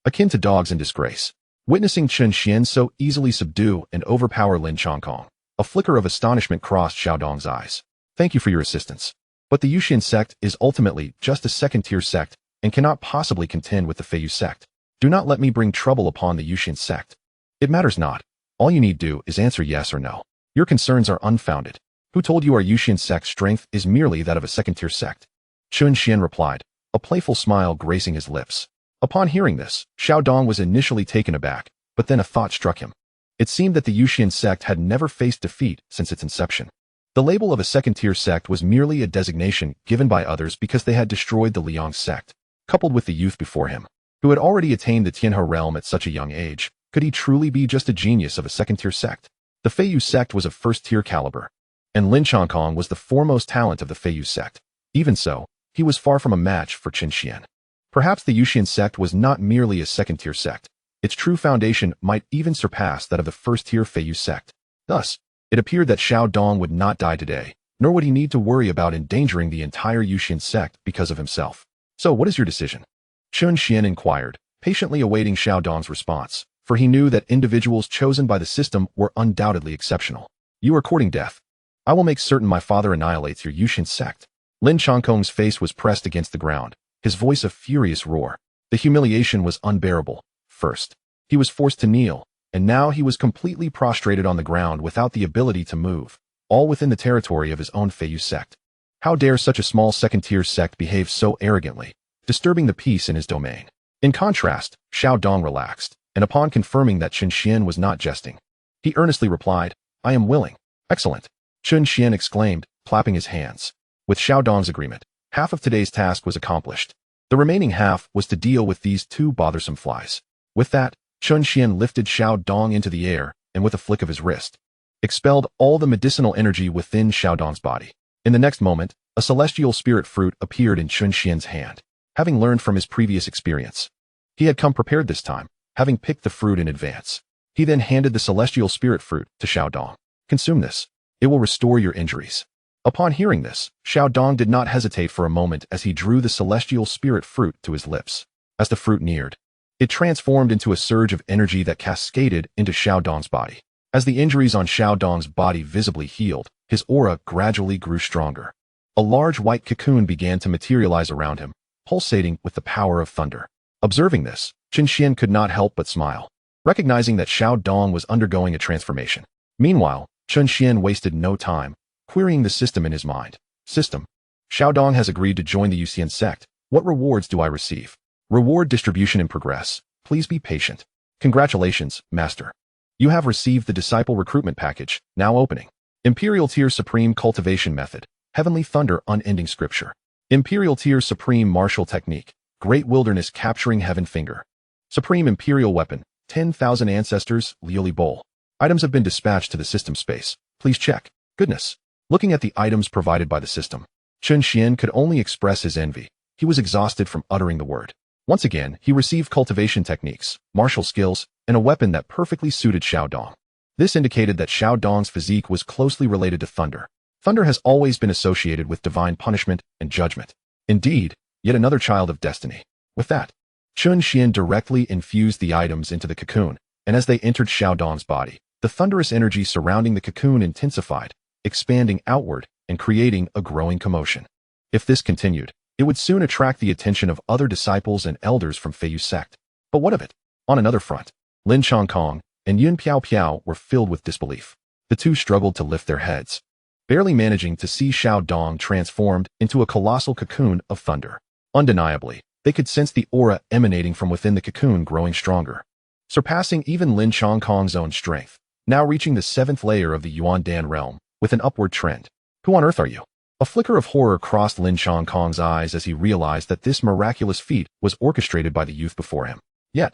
akin to dogs in disgrace. Witnessing Chen Xuan so easily subdue and overpower Lin Chongkong, a flicker of astonishment crossed Xiao Dong's eyes. Thank you for your assistance. But the Yusian sect is ultimately just a second-tier sect and cannot possibly contend with the Feiyu sect. Do not let me bring trouble upon the Yusian sect. It matters not. All you need do is answer yes or no. Your concerns are unfounded. Who told you our Yusian sect's strength is merely that of a second-tier sect? Chen Xuan replied, a playful smile gracing his lips. Upon hearing this, Xiao Dong was initially taken aback, but then a thought struck him. It seemed that the Yusian sect had never faced defeat since its inception. The label of a second-tier sect was merely a designation given by others because they had destroyed the Liyang Sect. Coupled with the youth before him, who had already attained the Tianhe realm at such a young age, could he truly be just a genius of a second-tier sect? The Feiyu sect was of first-tier caliber, and Lin Chongkong was the foremost talent of the Feiyu sect. Even so, he was far from a match for Chen Xuan. Perhaps the Yusian sect was not merely a second-tier sect. Its true foundation might even surpass that of the first-tier Feiyu sect. Thus, it appeared that Xiao Dong would not die today, nor would he need to worry about endangering the entire Yusian sect because of himself. So what is your decision? Chen Xuan inquired, patiently awaiting Xiao Dong's response, for he knew that individuals chosen by the system were undoubtedly exceptional. You are courting death. I will make certain my father annihilates your Yusian sect. Lin Chongkong's face was pressed against the ground, his voice a furious roar. The humiliation was unbearable. First, he was forced to kneel, and now he was completely prostrated on the ground without the ability to move, all within the territory of his own Feiyu sect. How dare such a small second-tier sect behave so arrogantly, disturbing the peace in his domain? In contrast, Xiao Dong relaxed, and upon confirming that Chen Xuan was not jesting, he earnestly replied, I am willing. Excellent. Chen Xuan exclaimed, clapping his hands. With Xiao Dong's agreement, half of today's task was accomplished. The remaining half was to deal with these two bothersome flies. With that, Chen Xuan lifted Xiao Dong into the air and with a flick of his wrist, expelled all the medicinal energy within Xiao Dong's body. In the next moment, a celestial spirit fruit appeared in Chen Xuan's hand. Having learned from his previous experience, he had come prepared this time, having picked the fruit in advance. He then handed the celestial spirit fruit to Xiao Dong. Consume this. It will restore your injuries. Upon hearing this, Xiao Dong did not hesitate for a moment as he drew the celestial spirit fruit to his lips. As the fruit neared, it transformed into a surge of energy that cascaded into Xiao Dong's body. As the injuries on Xiao Dong's body visibly healed, his aura gradually grew stronger. A large white cocoon began to materialize around him, pulsating with the power of thunder. Observing this, Chen Xuan could not help but smile, recognizing that Xiao Dong was undergoing a transformation. Meanwhile, Chen Xuan wasted no time, querying the system in his mind. System. Xiao Dong has agreed to join the Yusian sect. What rewards do I receive? Reward distribution in progress. Please be patient. Congratulations, Master. You have received the Disciple Recruitment Package, now opening. Imperial Tier Supreme Cultivation Method. Heavenly Thunder Unending Scripture. Imperial Tier Supreme Martial Technique. Great Wilderness Capturing Heaven Finger. Supreme Imperial Weapon. 10,000 Ancestors, Lioli Bowl. Items have been dispatched to the system space. Please check. Goodness. Looking at the items provided by the system, Chen Xuan could only express his envy. He was exhausted from uttering the word. Once again, he received cultivation techniques, martial skills, and a weapon that perfectly suited Xiao Dong. This indicated that Xiao Dong's physique was closely related to thunder. Thunder has always been associated with divine punishment and judgment. Indeed, yet another child of destiny. With that, Chen Xuan directly infused the items into the cocoon, and as they entered Xiao Dong's body, the thunderous energy surrounding the cocoon intensified, expanding outward and creating a growing commotion. If this continued, it would soon attract the attention of other disciples and elders from Feiyu sect. But what of it? On another front, Lin Chongkong and Yun Piao Piao were filled with disbelief. The two struggled to lift their heads, barely managing to see Xiao Dong transformed into a colossal cocoon of thunder. Undeniably, they could sense the aura emanating from within the cocoon growing stronger, surpassing even Lin Chongkong's own strength, now reaching the 7th layer of the Yuan Dan realm, with an upward trend. Who on earth are you? A flicker of horror crossed Lin Chongkong's eyes as he realized that this miraculous feat was orchestrated by the youth before him. Yet,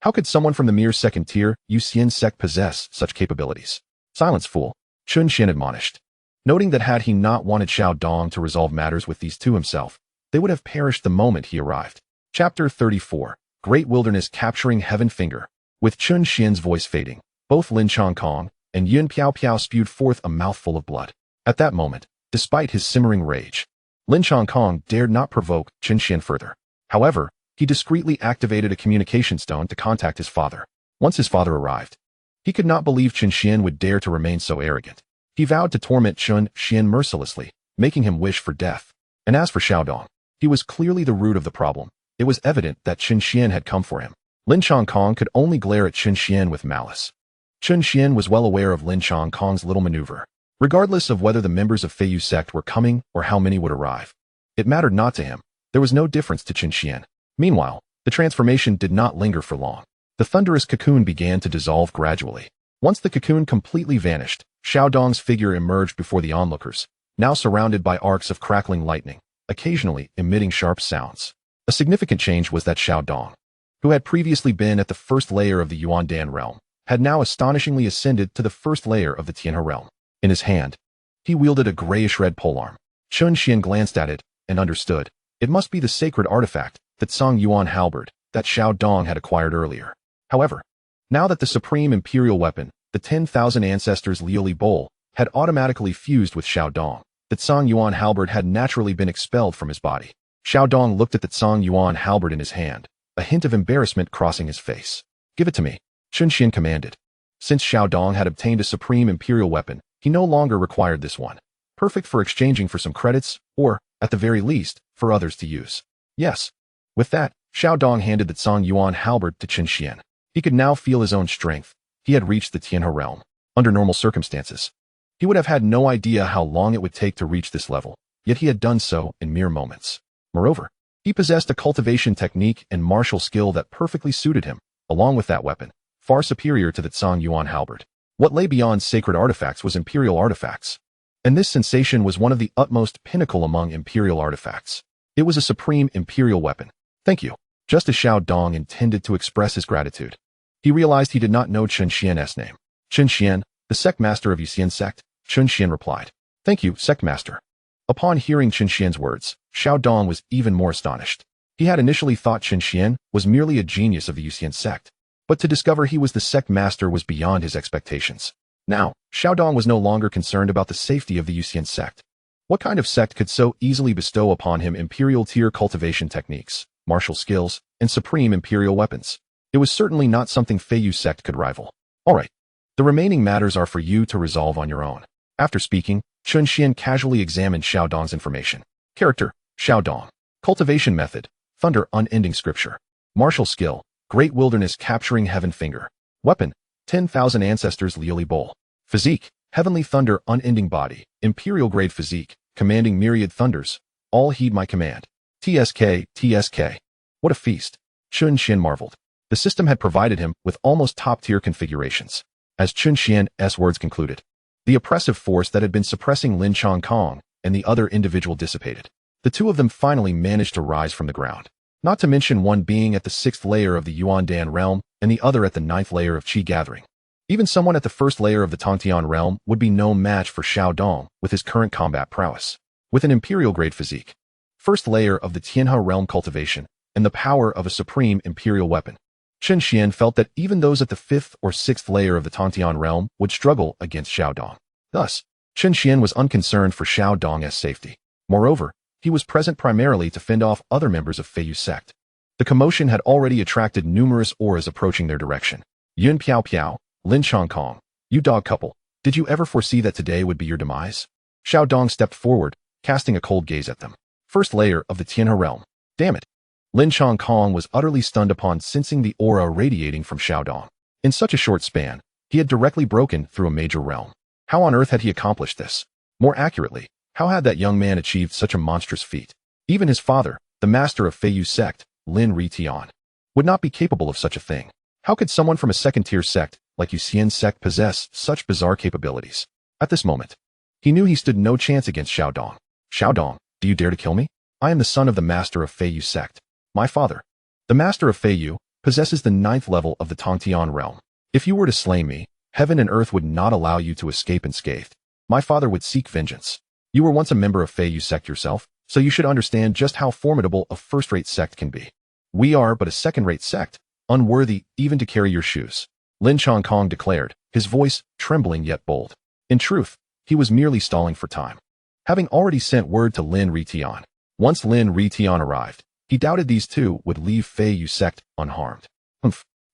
how could someone from the mere second-tier Yusian sect possess such capabilities? Silence, fool, Chen Xuan admonished, noting that had he not wanted Xiao Dong to resolve matters with these two himself, they would have perished the moment he arrived. Chapter 34, Great Wilderness Capturing Heaven Finger. With Chen Xuan's voice fading, both Lin Chongkong and Yun Piao Piao spewed forth a mouthful of blood. At that moment, despite his simmering rage, Lin Chongkong dared not provoke Chen Xuan further. However, he discreetly activated a communication stone to contact his father. Once his father arrived, he could not believe Chen Xuan would dare to remain so arrogant. He vowed to torment Chen Xuan mercilessly, making him wish for death. And as for Xiao Dong, he was clearly the root of the problem. It was evident that Chen Xuan had come for him. Lin Chongkong could only glare at Chen Xuan with malice. Chen Xuan was well aware of Lin Chongkong's little maneuver. Regardless of whether the members of Feiyu sect were coming or how many would arrive, it mattered not to him. There was no difference to Chen Xuan. Meanwhile, the transformation did not linger for long. The thunderous cocoon began to dissolve gradually. Once the cocoon completely vanished, Xiao Dong's figure emerged before the onlookers, now surrounded by arcs of crackling lightning, occasionally emitting sharp sounds. A significant change was that Xiao Dong, who had previously been at the 1st layer of the Yuan Dan realm, had now astonishingly ascended to the 1st layer of the Tianhe realm. In his hand, he wielded a grayish-red polearm. Chen Xuan glanced at it and understood. It must be the sacred artifact, that Song Yuan halberd, that Xiao Dong had acquired earlier. However, now that the supreme imperial weapon, the 10,000 Ancestors Liuli Bowl, had automatically fused with Xiao Dong, that Song Yuan halberd had naturally been expelled from his body. Xiao Dong looked at the Song Yuan halberd in his hand, a hint of embarrassment crossing his face. Give it to me, Chen Xuan commanded. Since Xiao Dong had obtained a supreme imperial weapon, he no longer required this one, perfect for exchanging for some credits, or, at the very least, for others to use. Yes. With that, Xiao Dong handed the Song Yuan halberd to Chen Xuan. He could now feel his own strength. He had reached the Tianhe realm. Under normal circumstances, he would have had no idea how long it would take to reach this level, yet he had done so in mere moments. Moreover, he possessed a cultivation technique and martial skill that perfectly suited him, along with that weapon, far superior to the Song Yuan halberd. What lay beyond sacred artifacts was imperial artifacts. And this sensation was one of the utmost pinnacle among imperial artifacts. It was a supreme imperial weapon. Thank you. Just as Xiao Dong intended to express his gratitude, he realized he did not know Chen Xuan's name. Chen Xuan, the sect master of Yusian sect, Chen Xuan replied. Thank you, sect master. Upon hearing Chen Xuan's words, Xiao Dong was even more astonished. He had initially thought Chen Xuan was merely a genius of the Yusian sect, but to discover he was the sect master was beyond his expectations. Now, Xiao Dong was no longer concerned about the safety of the Yusian sect. What kind of sect could so easily bestow upon him imperial tier cultivation techniques, martial skills, and supreme imperial weapons? It was certainly not something Feiyu sect could rival. Alright, the remaining matters are for you to resolve on your own. After speaking, Chen Xuan casually examined Xiao Dong's information. Character, Xiao Dong. Cultivation method, thunder unending scripture. Martial skill, great wilderness capturing heaven finger. Weapon, 10,000 Ancestors Liuli Bowl. Physique, heavenly thunder unending body, imperial grade physique, commanding myriad thunders. All heed my command. TSK, TSK. What a feast. Chen Xuan marveled. The system had provided him with almost top-tier configurations. As Chen Xuan's words concluded, the oppressive force that had been suppressing Lin Chongkong and the other individual dissipated. The two of them finally managed to rise from the ground. Not to mention one being at the 6th layer of the Yuan Dan realm and the other at the 9th layer of Qi gathering. Even someone at the first layer of the Tongtian realm would be no match for Xiao Dong with his current combat prowess. With an imperial-grade physique, first layer of the Tianhe realm cultivation, and the power of a supreme imperial weapon, Chen Xuan felt that even those at the 5th or 6th layer of the Tongtian realm would struggle against Xiao Dong. Thus, Chen Xuan was unconcerned for Xiao Dong's safety. Moreover, he was present primarily to fend off other members of Feiyu Sect. The commotion had already attracted numerous auras approaching their direction. Yun Piao Piao, Lin Chongkong, you dog couple, did you ever foresee that today would be your demise? Xiao Dong stepped forward, casting a cold gaze at them. First layer of the Tianhe realm. Damn it. Lin Chongkong was utterly stunned upon sensing the aura radiating from Xiao Dong. In such a short span, he had directly broken through a major realm. How on earth had he accomplished this? More accurately, how had that young man achieved such a monstrous feat? Even his father, the master of Feiyu Sect, Lin Ritian, would not be capable of such a thing. How could someone from a second-tier sect like Yusian sect possess such bizarre capabilities? At this moment, he knew he stood no chance against Xiao Dong. Xiao Dong, do you dare to kill me? I am the son of the master of Feiyu Sect. My father, the master of Feiyu, possesses the 9th level of the Tongtian realm. If you were to slay me, heaven and earth would not allow you to escape unscathed. My father would seek vengeance. You were once a member of Feiyu Sect yourself, so you should understand just how formidable a first-rate sect can be. We are but a second-rate sect, unworthy even to carry your shoes, Lin Chongkong declared, his voice trembling yet bold. In truth, he was merely stalling for time, having already sent word to Lin Ritian. Once Lin Ritian arrived, he doubted these two would leave Feiyu Sect unharmed.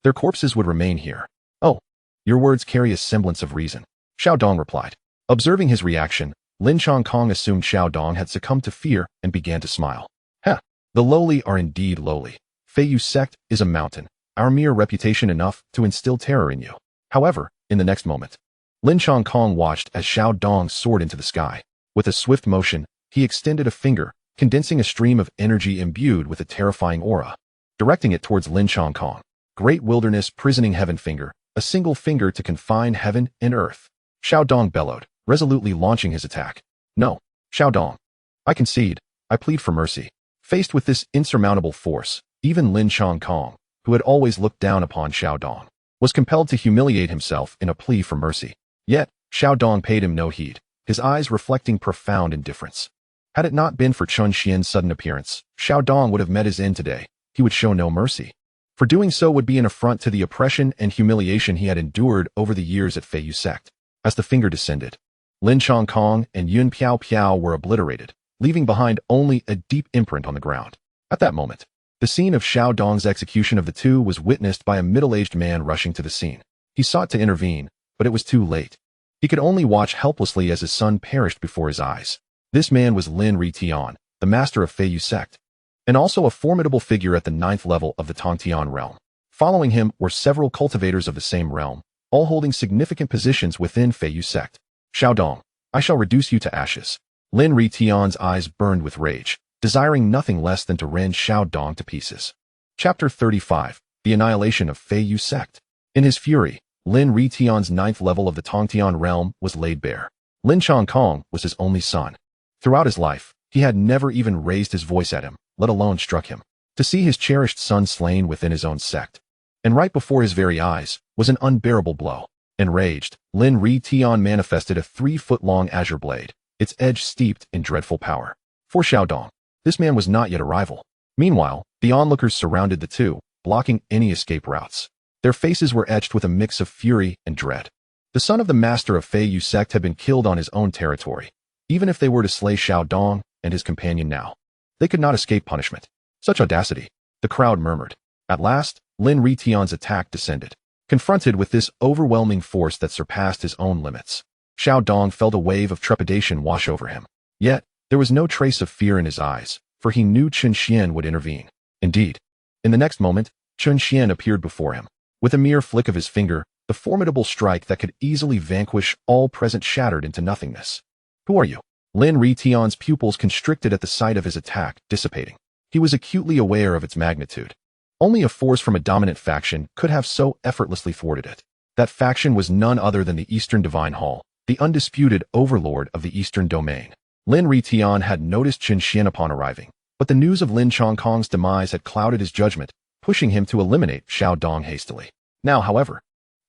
Their corpses would remain here. Oh, your words carry a semblance of reason, Xiao Dong replied. Observing his reaction, Lin Chongkong assumed Xiao Dong had succumbed to fear and began to smile. The lowly are indeed lowly. Feiyu Sect is a mountain, our mere reputation enough to instill terror in you. However, in the next moment, Lin Chongkong watched as Xiao Dong soared into the sky. With a swift motion, he extended a finger, condensing a stream of energy imbued with a terrifying aura, directing it towards Lin Chongkong. Great wilderness prisoning heaven finger, a single finger to confine heaven and earth. Xiao Dong bellowed, resolutely launching his attack. No, Xiao Dong. I concede, I plead for mercy. Faced with this insurmountable force, even Lin Chongkong, who had always looked down upon Xiao Dong, was compelled to humiliate himself in a plea for mercy. Yet, Xiao Dong paid him no heed, his eyes reflecting profound indifference. Had it not been for Chen Xuan's sudden appearance, Xiao Dong would have met his end today. He would show no mercy. For doing so would be an affront to the oppression and humiliation he had endured over the years at Feiyu Sect. As the finger descended, Lin Chongkong and Yun Piao Piao were obliterated, leaving behind only a deep imprint on the ground. At that moment, the scene of Xiao Dong's execution of the two was witnessed by a middle-aged man rushing to the scene. He sought to intervene, but it was too late. He could only watch helplessly as his son perished before his eyes. This man was Lin Ritian, the master of Feiyu Sect, and also a formidable figure at the 9th level of the Tongtian realm. Following him were several cultivators of the same realm, all holding significant positions within Feiyu Sect. Xiao Dong, I shall reduce you to ashes. Lin Ritian's eyes burned with rage, desiring nothing less than to rend Xiao Dong to pieces. Chapter 35, The Annihilation of Feiyu Sect. In his fury, Lin Ritian's 9th level of the Tongtian realm was laid bare. Lin Chongkong was his only son. Throughout his life, he had never even raised his voice at him, let alone struck him. To see his cherished son slain within his own sect, and right before his very eyes, was an unbearable blow. Enraged, Lin Ritian manifested a 3-foot-long azure blade, its edge steeped in dreadful power. For Xiao Dong, this man was not yet a rival. Meanwhile, the onlookers surrounded the two, blocking any escape routes. Their faces were etched with a mix of fury and dread. The son of the master of Feiyu Sect had been killed on his own territory. Even if they were to slay Xiao Dong and his companion now, they could not escape punishment. Such audacity, the crowd murmured. At last, Lin Ritian's attack descended. Confronted with this overwhelming force that surpassed his own limits, Xiao Dong felt a wave of trepidation wash over him. Yet, there was no trace of fear in his eyes, for he knew Chen Xuan would intervene. Indeed, in the next moment, Chen Xuan appeared before him. With a mere flick of his finger, the formidable strike that could easily vanquish all present shattered into nothingness. Who are you? Lin Ritian's pupils constricted at the sight of his attack, dissipating. He was acutely aware of its magnitude. Only a force from a dominant faction could have so effortlessly thwarted it. That faction was none other than the Eastern Divine Hall, the undisputed overlord of the Eastern Domain. Lin Ritian had noticed Chen Xuan upon arriving, but the news of Lin Chongkong's demise had clouded his judgment, pushing him to eliminate Xiao Dong hastily. Now, however,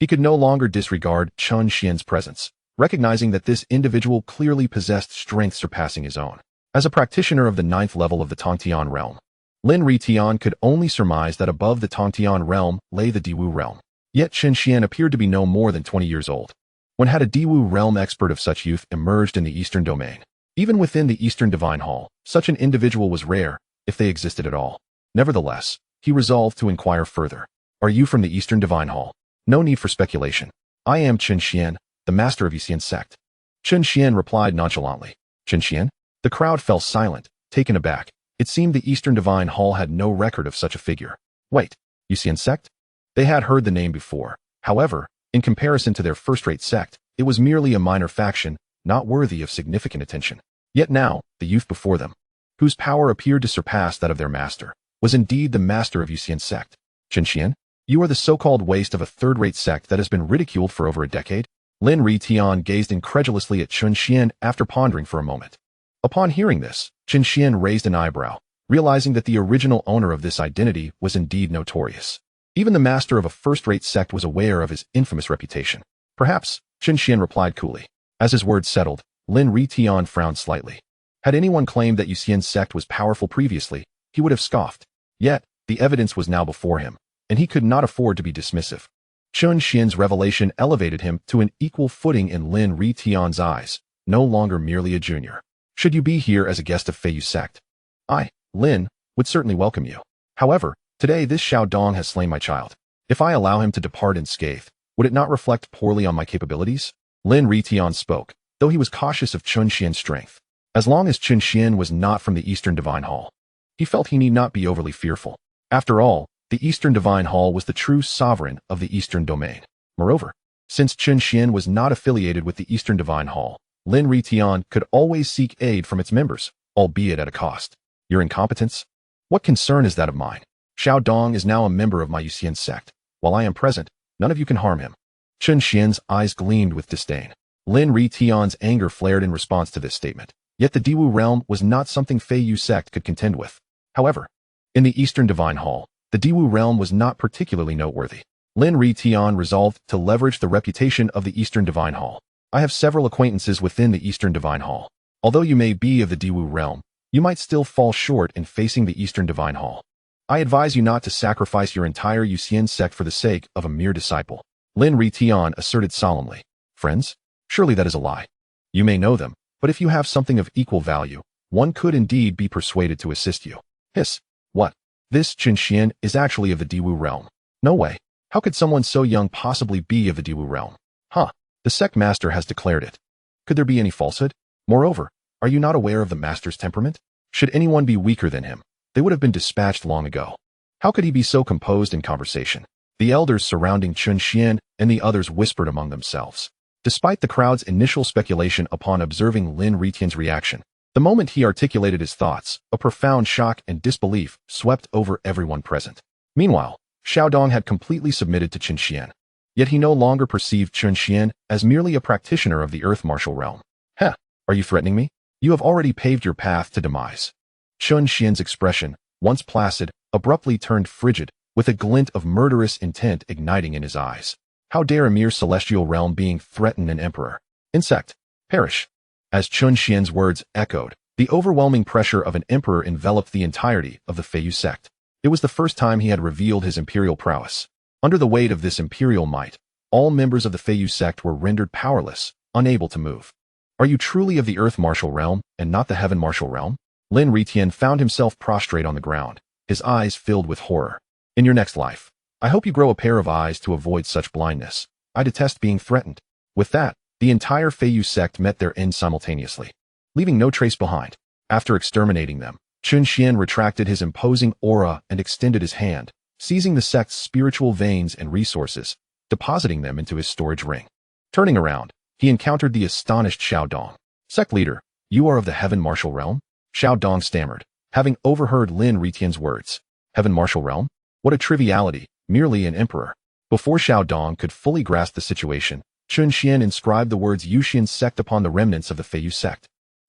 He could no longer disregard Chen Xuan's presence, recognizing that this individual clearly possessed strength surpassing his own. As a practitioner of the 9th level of the Tongtian realm, Lin Ritian could only surmise that above the Tongtian realm lay the Diwu realm. Yet Chen Xuan appeared to be no more than 20 years old. When had a Diwu realm expert of such youth emerged in the Eastern domain? Even within the Eastern Divine Hall, such an individual was rare, if they existed at all. Nevertheless, he resolved to inquire further. Are you from the Eastern Divine Hall? No need for speculation. I am Chen Xuan, the master of Yusian Sect. Chen Xuan replied nonchalantly. Chen Xuan? The crowd fell silent, taken aback. It seemed the Eastern Divine Hall had no record of such a figure. Wait, Yusian Sect? They had heard the name before. However, in comparison to their first-rate sect, it was merely a minor faction, not worthy of significant attention. Yet now, the youth before them, whose power appeared to surpass that of their master, was indeed the master of Yusian Sect. Chen Xuan, you are the so-called waste of a third-rate sect that has been ridiculed for over a decade? Lin Ritian gazed incredulously at Chen Xuan after pondering for a moment. Upon hearing this, Chen Xuan raised an eyebrow, realizing that the original owner of this identity was indeed notorious. Even the master of a first-rate sect was aware of his infamous reputation. Perhaps, Chen Xuan replied coolly. As his words settled, Lin Ritian frowned slightly. Had anyone claimed that Yusian Sect was powerful previously, he would have scoffed. Yet, the evidence was now before him, and he could not afford to be dismissive. Chen Xuan's revelation elevated him to an equal footing in Lin Ritian's eyes, no longer merely a junior. Should you be here as a guest of Feiyu Sect? I, Lin, would certainly welcome you. However, today this Xiao Dong has slain my child. If I allow him to depart unscathed, would it not reflect poorly on my capabilities? Lin Ritian spoke, though he was cautious of Chen Xuan's strength. As long as Chen Xuan was not from the Eastern Divine Hall, he felt he need not be overly fearful. After all, the Eastern Divine Hall was the true sovereign of the Eastern domain. Moreover, since Chen Xuan was not affiliated with the Eastern Divine Hall, Lin Ritian could always seek aid from its members, albeit at a cost. Your incompetence? What concern is that of mine? Xiao Dong is now a member of my Yusian Sect. While I am present, none of you can harm him. Chen Xuan's eyes gleamed with disdain. Lin Ritian's anger flared in response to this statement. Yet the Diwu realm was not something Feiyu Sect could contend with. However, in the Eastern Divine Hall, the Diwu realm was not particularly noteworthy. Lin Ritian resolved to leverage the reputation of the Eastern Divine Hall. I have several acquaintances within the Eastern Divine Hall. Although you may be of the Diwu realm, you might still fall short in facing the Eastern Divine Hall. I advise you not to sacrifice your entire Yusian sect for the sake of a mere disciple. Lin Ritian asserted solemnly. Friends? Surely that is a lie. You may know them, but if you have something of equal value, one could indeed be persuaded to assist you. Hiss. What? This Chen Xuan is actually of the Diwu realm. No way. How could someone so young possibly be of the Diwu realm? Huh. The sect master has declared it. Could there be any falsehood? Moreover, are you not aware of the master's temperament? Should anyone be weaker than him, they would have been dispatched long ago. How could he be so composed in conversation? The elders surrounding Chen Xuan and the others whispered among themselves. Despite the crowd's initial speculation upon observing Lin Ritian's reaction, the moment he articulated his thoughts, a profound shock and disbelief swept over everyone present. Meanwhile, Xiao Dong had completely submitted to Chen Xuan. Yet he no longer perceived Chen Xuan as merely a practitioner of the earth martial realm. Heh, are you threatening me? You have already paved your path to demise. Chen Xuan's expression, once placid, abruptly turned frigid, with a glint of murderous intent igniting in his eyes. How dare a mere celestial realm being threaten an emperor? Insect, perish. As Chen Xuan's words echoed, the overwhelming pressure of an emperor enveloped the entirety of the Feiyu Sect. It was the first time he had revealed his imperial prowess. Under the weight of this imperial might, all members of the Feiyu Sect were rendered powerless, unable to move. Are you truly of the earth martial realm, and not the heaven martial realm? Lin Ritian found himself prostrate on the ground, his eyes filled with horror. In your next life, I hope you grow a pair of eyes to avoid such blindness. I detest being threatened. With that, the entire Feiyu Sect met their end simultaneously, leaving no trace behind. After exterminating them, Chen Xuan retracted his imposing aura and extended his hand, seizing the sect's spiritual veins and resources, depositing them into his storage ring. Turning around, he encountered the astonished Xiao Dong. Sect leader, you are of the heaven martial realm? Xiao Dong stammered, having overheard Lin Ritian's words. Heaven martial realm? What a triviality, merely an emperor. Before Xiao Dong could fully grasp the situation, Chen Xuan inscribed the words Yusian Sect upon the remnants of the Feiyu Sect,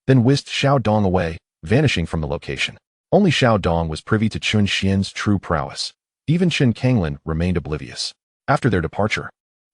then whisked Xiao Dong away, vanishing from the location. Only Xiao Dong was privy to Chen Xuan's true prowess. Even Chen Kanglin remained oblivious. After their departure,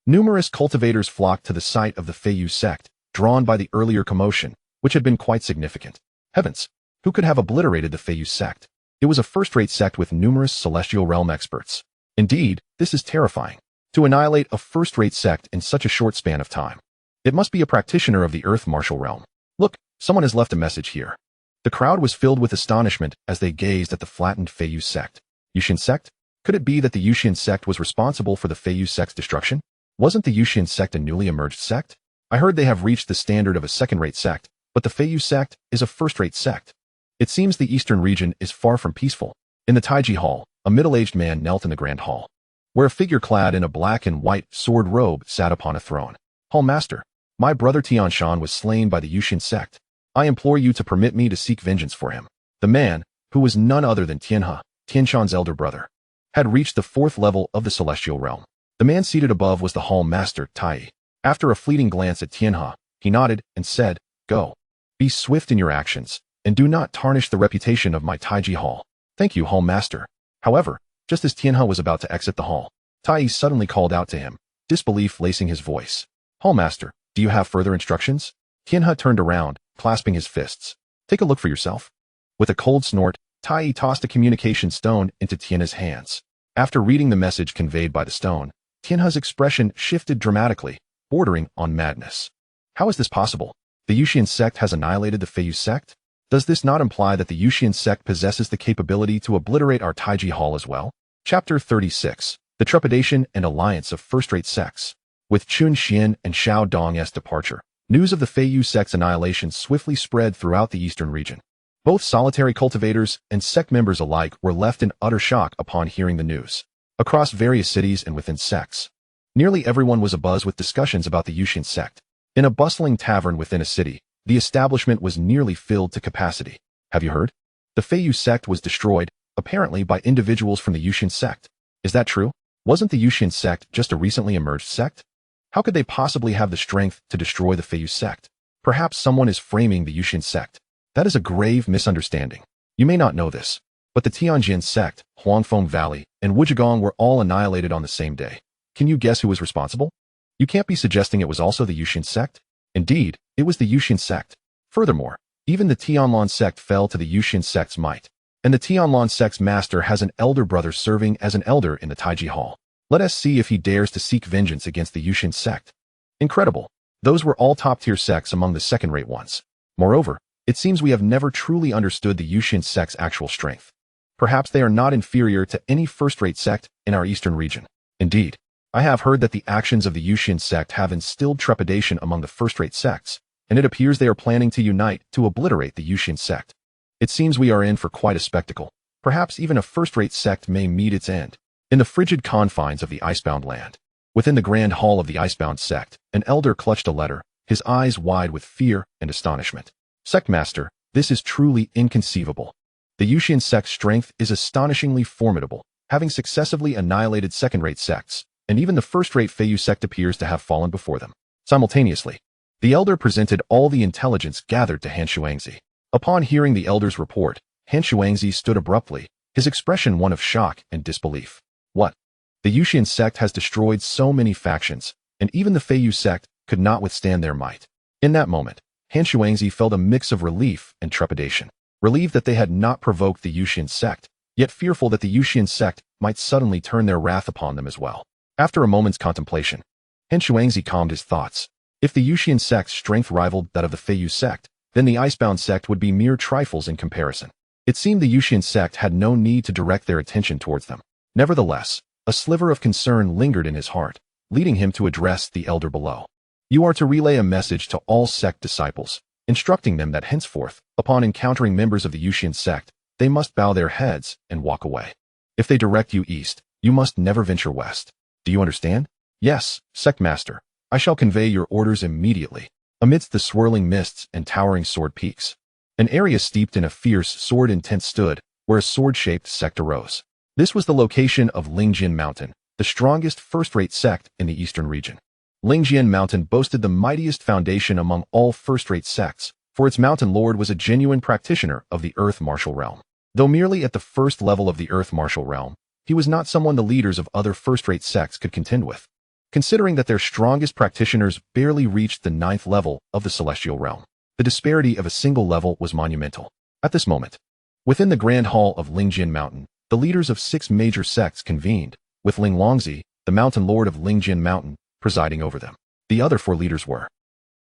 Numerous cultivators flocked to the site of the Feiyu sect, drawn by the earlier commotion, which had been quite significant. Heavens! Who could have obliterated the Feiyu sect? It was a first-rate sect with numerous celestial realm experts. Indeed, this is terrifying. To annihilate a first-rate sect in such a short span of time. It must be a practitioner of the Earth Martial Realm. Look, someone has left a message here. The crowd was filled with astonishment as they gazed at the flattened Feiyu sect. Yusian sect? Could it be that the Yusian sect was responsible for the Feiyu sect's destruction? Wasn't the Yusian sect a newly emerged sect? I heard they have reached the standard of a second-rate sect, but the Feiyu sect is a first-rate sect. It seems the eastern region is far from peaceful. In the Taiji Hall, a middle-aged man knelt in the Grand Hall, where a figure clad in a black and white sword robe sat upon a throne. Hall Master, my brother Chen Xuan was slain by the Yusian sect. I implore you to permit me to seek vengeance for him. The man, who was none other than Chen Xuan's elder brother, had reached the 4th level of the celestial realm. The man seated above was the Hall Master, Tai. After a fleeting glance at Chen, he nodded and said, "Go. Be swift in your actions, and do not tarnish the reputation of my Taiji Hall." "Thank you, Hall Master." However, just as Chen was about to exit the hall, Tai suddenly called out to him, disbelief lacing his voice. "Hall Master, do you have further instructions?" Chen turned around, clasping his fists. "Take a look for yourself." With a cold snort, Tai tossed a communication stone into Tian's hands. After reading the message conveyed by the stone, Tian's expression shifted dramatically, bordering on madness. How is this possible? The Yusian sect has annihilated the Feiyu sect? Does this not imply that the Yusian sect possesses the capability to obliterate our Taiji Hall as well? Chapter 36. The Trepidation and Alliance of First-Rate Sects. With Chun Xian and Xiao Dong's departure, news of the Feiyu sect's annihilation swiftly spread throughout the eastern region. Both solitary cultivators and sect members alike were left in utter shock upon hearing the news. Across various cities and within sects, nearly everyone was abuzz with discussions about the Yusian sect. In a bustling tavern within a city, the establishment was nearly filled to capacity. "Have you heard? The Feiyu sect was destroyed, apparently by individuals from the Yusian sect. Is that true? Wasn't the Yusian sect just a recently emerged sect? How could they possibly have the strength to destroy the Feiyu sect? Perhaps someone is framing the Yusian sect. That is a grave misunderstanding. You may not know this, but the Tianjin sect, Huangfeng Valley, and Wuzhigong were all annihilated on the same day. Can you guess who was responsible? You can't be suggesting it was also the Yusian sect? Indeed, it was the Yusian sect. Furthermore, even the Tianlan sect fell to the Yusian sect's might, and the Tianlan sect's master has an elder brother serving as an elder in the Taiji Hall. Let us see if he dares to seek vengeance against the Yusian sect. Incredible. Those were all top-tier sects among the second-rate ones. Moreover, it seems we have never truly understood the Yusian sect's actual strength. Perhaps they are not inferior to any first-rate sect in our eastern region. Indeed, I have heard that the actions of the Yusian sect have instilled trepidation among the first-rate sects, and it appears they are planning to unite to obliterate the Yusian sect. It seems we are in for quite a spectacle. Perhaps even a first-rate sect may meet its end. In the frigid confines of the icebound land, within the grand hall of the icebound sect, an elder clutched a letter, his eyes wide with fear and astonishment. "Sectmaster, this is truly inconceivable. The Yusian sect's strength is astonishingly formidable, having successively annihilated second-rate sects, and even the first-rate Feiyu sect appears to have fallen before them." Simultaneously, the elder presented all the intelligence gathered to Han Shuangzi. Upon hearing the elder's report, Han Shuangzi stood abruptly, his expression one of shock and disbelief. What? The Yusian sect has destroyed so many factions, and even the Feiyu sect could not withstand their might. In that moment, Han Shuangzi felt a mix of relief and trepidation. Relieved that they had not provoked the Yusian sect, yet fearful that the Yusian sect might suddenly turn their wrath upon them as well. After a moment's contemplation, Han Shuangzi calmed his thoughts. If the Yusian sect's strength rivaled that of the Feiyu sect, then the icebound sect would be mere trifles in comparison. It seemed the Yusian sect had no need to direct their attention towards them. Nevertheless, a sliver of concern lingered in his heart, leading him to address the elder below. "You are to relay a message to all sect disciples, instructing them that henceforth, upon encountering members of the Yusian sect, they must bow their heads and walk away. If they direct you east, you must never venture west. Do you understand?" "Yes, Sectmaster. I shall convey your orders immediately." Amidst the swirling mists and towering sword peaks, an area steeped in a fierce sword intent stood, where a sword-shaped sect arose. This was the location of Lingjian Mountain, the strongest first-rate sect in the eastern region. Lingjian Mountain boasted the mightiest foundation among all first-rate sects, for its mountain lord was a genuine practitioner of the Earth Martial Realm. Though merely at the first level of the Earth Martial Realm, he was not someone the leaders of other first-rate sects could contend with. considering that their strongest practitioners barely reached the 9th level of the celestial realm. The disparity of a single level was monumental. At this moment, within the Grand Hall of Lingjian Mountain, the leaders of 6 major sects convened, with Ling Longzi, the Mountain Lord of Lingjian Mountain, presiding over them. The other 4 leaders were: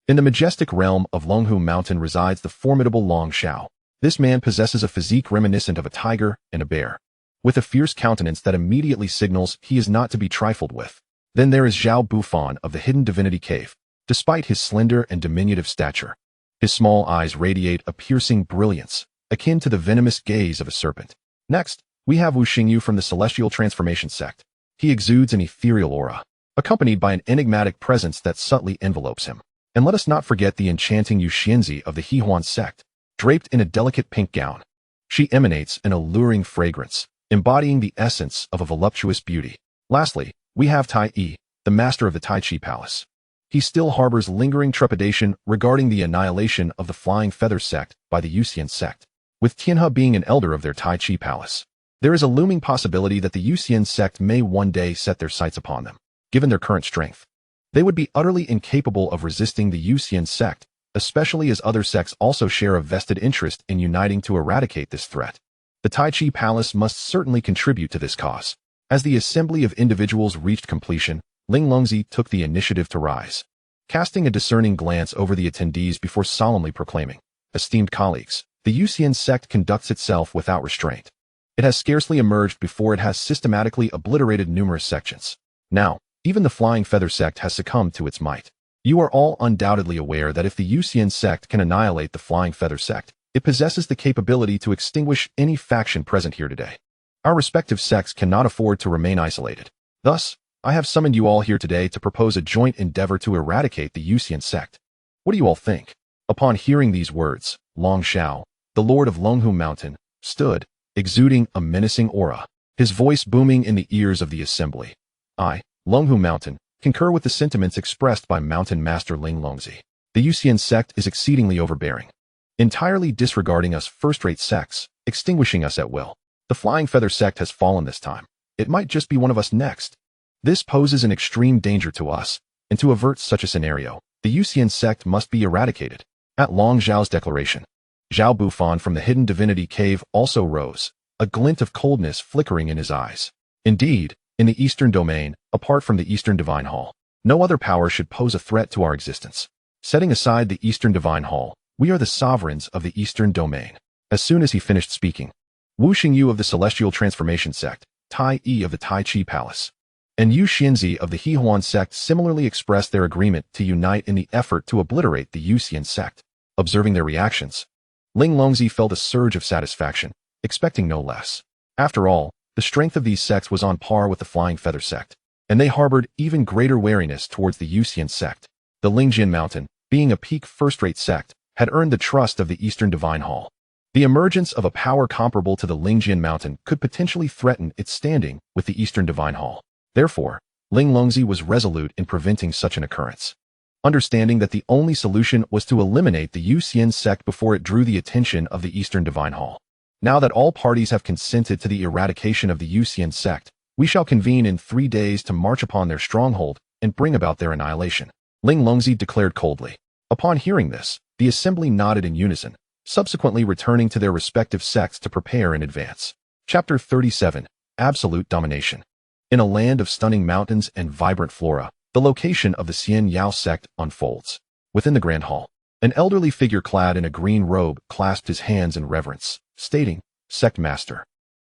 in the majestic realm of Longhu Mountain resides the formidable Long Xiao. This man possesses a physique reminiscent of a tiger and a bear, with a fierce countenance that immediately signals he is not to be trifled with. Then there is Zhao Bufan of the Hidden Divinity Cave. Despite his slender and diminutive stature, his small eyes radiate a piercing brilliance, akin to the venomous gaze of a serpent. Next, we have Wu Xingyu from the Celestial Transformation Sect. He exudes an ethereal aura, accompanied by an enigmatic presence that subtly envelopes him. And let us not forget the enchanting Yuxianzi of the Hehuan Sect. Draped in a delicate pink gown, she emanates an alluring fragrance, embodying the essence of a voluptuous beauty. Lastly, we have Tai Yi, the master of the Tai Chi Palace. He still harbors lingering trepidation regarding the annihilation of the Flying Feather Sect by the Yusian Sect. With Tianhe being an elder of their Tai Chi Palace, there is a looming possibility that the Yusian Sect may one day set their sights upon them. Given their current strength, they would be utterly incapable of resisting the Yusian Sect, especially as other sects also share a vested interest in uniting to eradicate this threat. The Tai Chi Palace must certainly contribute to this cause. As the assembly of individuals reached completion, Ling Longzi took the initiative to rise, casting a discerning glance over the attendees before solemnly proclaiming, "Esteemed colleagues, the Yusian Sect conducts itself without restraint. It has scarcely emerged before it has systematically obliterated numerous sections. Now, even the Flying Feather Sect has succumbed to its might. You are all undoubtedly aware that if the Yusian Sect can annihilate the Flying Feather Sect, it possesses the capability to extinguish any faction present here today. Our respective sects cannot afford to remain isolated. Thus, I have summoned you all here today to propose a joint endeavor to eradicate the Yusian Sect. What do you all think?" Upon hearing these words, Long Xiao, the Lord of Longhu Mountain, stood, exuding a menacing aura, his voice booming in the ears of the assembly. "I, Longhu Mountain, concur with the sentiments expressed by Mountain Master Ling Longzi. The Yusian Sect is exceedingly overbearing, entirely disregarding us first-rate sects, extinguishing us at will. The Flying Feather Sect has fallen this time. It might just be one of us next. This poses an extreme danger to us, and to avert such a scenario, the Yusian Sect must be eradicated." At Long Zhao's declaration, Zhao Bufan from the Hidden Divinity Cave also rose, a glint of coldness flickering in his eyes. Indeed, in the Eastern Domain, apart from the Eastern Divine Hall, no other power should pose a threat to our existence. Setting aside the Eastern Divine Hall, we are the sovereigns of the Eastern Domain. As soon as he finished speaking, Wu Xingyu of the Celestial Transformation Sect, Tai Yi of the Tai Chi Palace, and Yu Xianzi of the Hehuan Sect similarly expressed their agreement to unite in the effort to obliterate the Yusian Sect. Observing their reactions, Ling Longzi felt a surge of satisfaction, expecting no less. After all, the strength of these sects was on par with the Flying Feather Sect, and they harbored even greater wariness towards the Yusian Sect. The Lingjian Mountain, being a peak first-rate sect, had earned the trust of the Eastern Divine Hall. The emergence of a power comparable to the Lingjian Mountain could potentially threaten its standing with the Eastern Divine Hall. Therefore, Ling Longzi was resolute in preventing such an occurrence. Understanding that the only solution was to eliminate the Yusian Sect before it drew the attention of the Eastern Divine Hall. Now that all parties have consented to the eradication of the Yusian Sect, we shall convene in 3 days to march upon their stronghold and bring about their annihilation," Ling Longzi declared coldly. Upon hearing this, the assembly nodded in unison, subsequently returning to their respective sects to prepare in advance. Chapter 37, Absolute Domination. In a land of stunning mountains and vibrant flora, the location of the Xianxiao sect unfolds. Within the Grand Hall, an elderly figure clad in a green robe clasped his hands in reverence, stating, "Sect Master,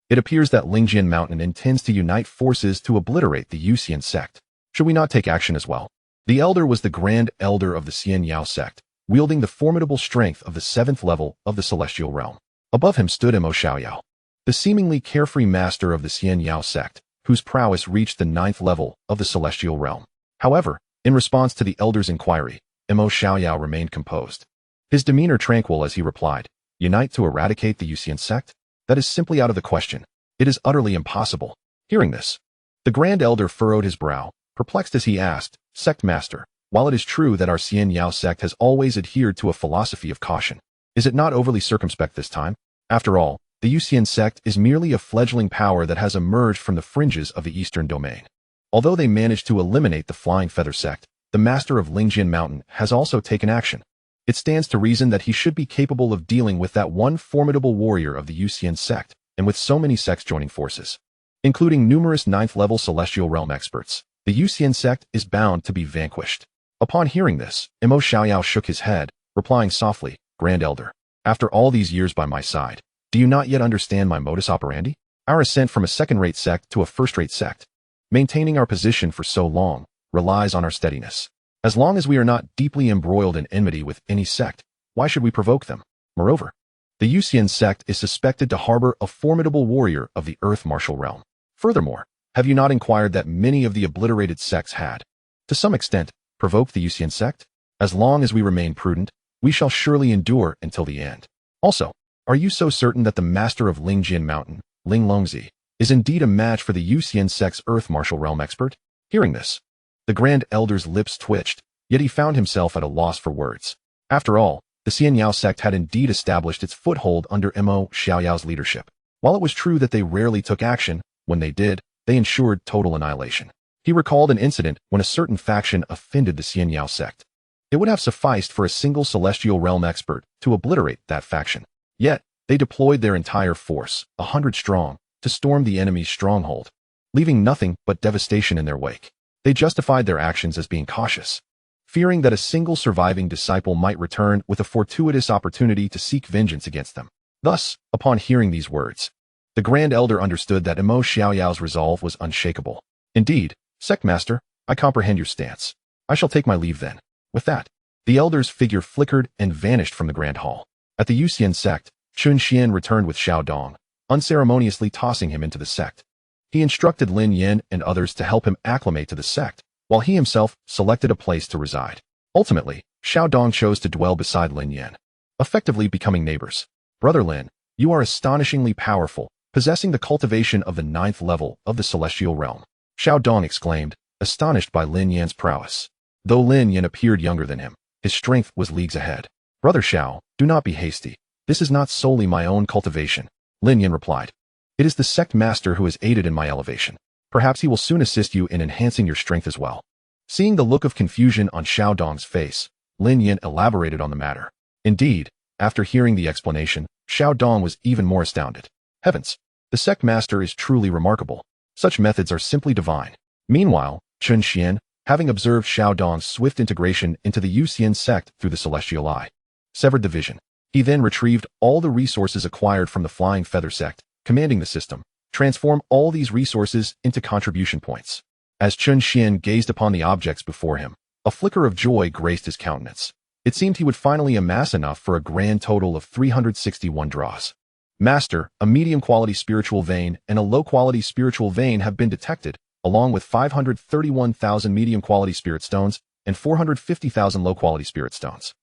it appears that Lingjian Mountain intends to unite forces to obliterate the Yusian Sect. Should we not take action as well?" The elder was the Grand Elder of the Xianxiao sect, wielding the formidable strength of the 7th level of the Celestial Realm. Above him stood Mo Xiaoyao, the seemingly carefree master of the Xianxiao sect, whose prowess reached the 9th level of the Celestial Realm. However, in response to the elder's inquiry, Mo Xiaoyao remained composed, his demeanor tranquil as he replied, "Unite to eradicate the Yusian sect? That is simply out of the question. It is utterly impossible." Hearing this, the Grand Elder furrowed his brow, perplexed as he asked, "Sect Master, while it is true that our Xianxiao sect has always adhered to a philosophy of caution, is it not overly circumspect this time? After all, the Yusian sect is merely a fledgling power that has emerged from the fringes of the Eastern Domain. Although they managed to eliminate the Flying Feather Sect, the master of Lingjian Mountain has also taken action. It stands to reason that he should be capable of dealing with that one formidable warrior of the Yusian sect, and with so many sects joining forces, including numerous 9th-level Celestial Realm experts, the Yusian sect is bound to be vanquished. Upon hearing this, Imo Xiaoyao shook his head, replying softly, Grand Elder, after all these years by my side, do you not yet understand my modus operandi? Our ascent from a second-rate sect to a first-rate sect, maintaining our position for so long, relies on our steadiness. As long as we are not deeply embroiled in enmity with any sect, why should we provoke them? Moreover, the Yusian sect is suspected to harbor a formidable warrior of the Earth Martial Realm. Furthermore, have you not inquired that many of the obliterated sects had, to some extent, provoked the Yusian sect? As long as we remain prudent, we shall surely endure until the end. Also, are you so certain that the master of Lingjian Mountain, Ling Longzi, is indeed a match for the Yusian sect's Earth Martial Realm expert? Hearing this, the Grand Elder's lips twitched, yet he found himself at a loss for words. After all, the Xianxiao sect had indeed established its foothold under Imo Xiaoyao's leadership. While it was true that they rarely took action, when they did, they ensured total annihilation. He recalled an incident when a certain faction offended the Xianxiao sect. It would have sufficed for a single Celestial Realm expert to obliterate that faction. Yet, they deployed their entire force, 100 strong, to storm the enemy's stronghold, leaving nothing but devastation in their wake. They justified their actions as being cautious, fearing that a single surviving disciple might return with a fortuitous opportunity to seek vengeance against them. Thus, upon hearing these words, the Grand Elder understood that Imo Xiaoyao's resolve was unshakable. Indeed, Sectmaster, I comprehend your stance. I shall take my leave then. With that, the Elder's figure flickered and vanished from the Grand Hall. At the Yusian sect, Chen Xuan returned with Xiao Dong, unceremoniously tossing him into the sect. He instructed Lin Yin and others to help him acclimate to the sect, while he himself selected a place to reside. Ultimately, Xiao Dong chose to dwell beside Lin Yin, effectively becoming neighbors. Brother Lin, you are astonishingly powerful, possessing the cultivation of the 9th level of the Celestial Realm. Xiao Dong exclaimed, astonished by Lin Yan's prowess. Though Lin Yan appeared younger than him, his strength was leagues ahead. Brother Xiao, do not be hasty. This is not solely my own cultivation, Lin Yan replied. It is the sect master who has aided in my elevation. Perhaps he will soon assist you in enhancing your strength as well. Seeing the look of confusion on Xiao Dong's face, Lin Yan elaborated on the matter. Indeed, after hearing the explanation, Xiao Dong was even more astounded. Heavens, the sect master is truly remarkable. Such methods are simply divine. Meanwhile, Chen Xuan, having observed Xiao Dong's swift integration into the Yusian sect through the Celestial Eye, severed the vision. He then retrieved all the resources acquired from the Flying Feather Sect, commanding the system, transform all these resources into contribution points. As Chen Xuan gazed upon the objects before him, a flicker of joy graced his countenance. It seemed he would finally amass enough for a grand total of 361 draws. Master, a medium-quality spiritual vein and a low-quality spiritual vein have been detected, along with 531,000 medium-quality spirit stones and 450,000 low-quality spirit stones,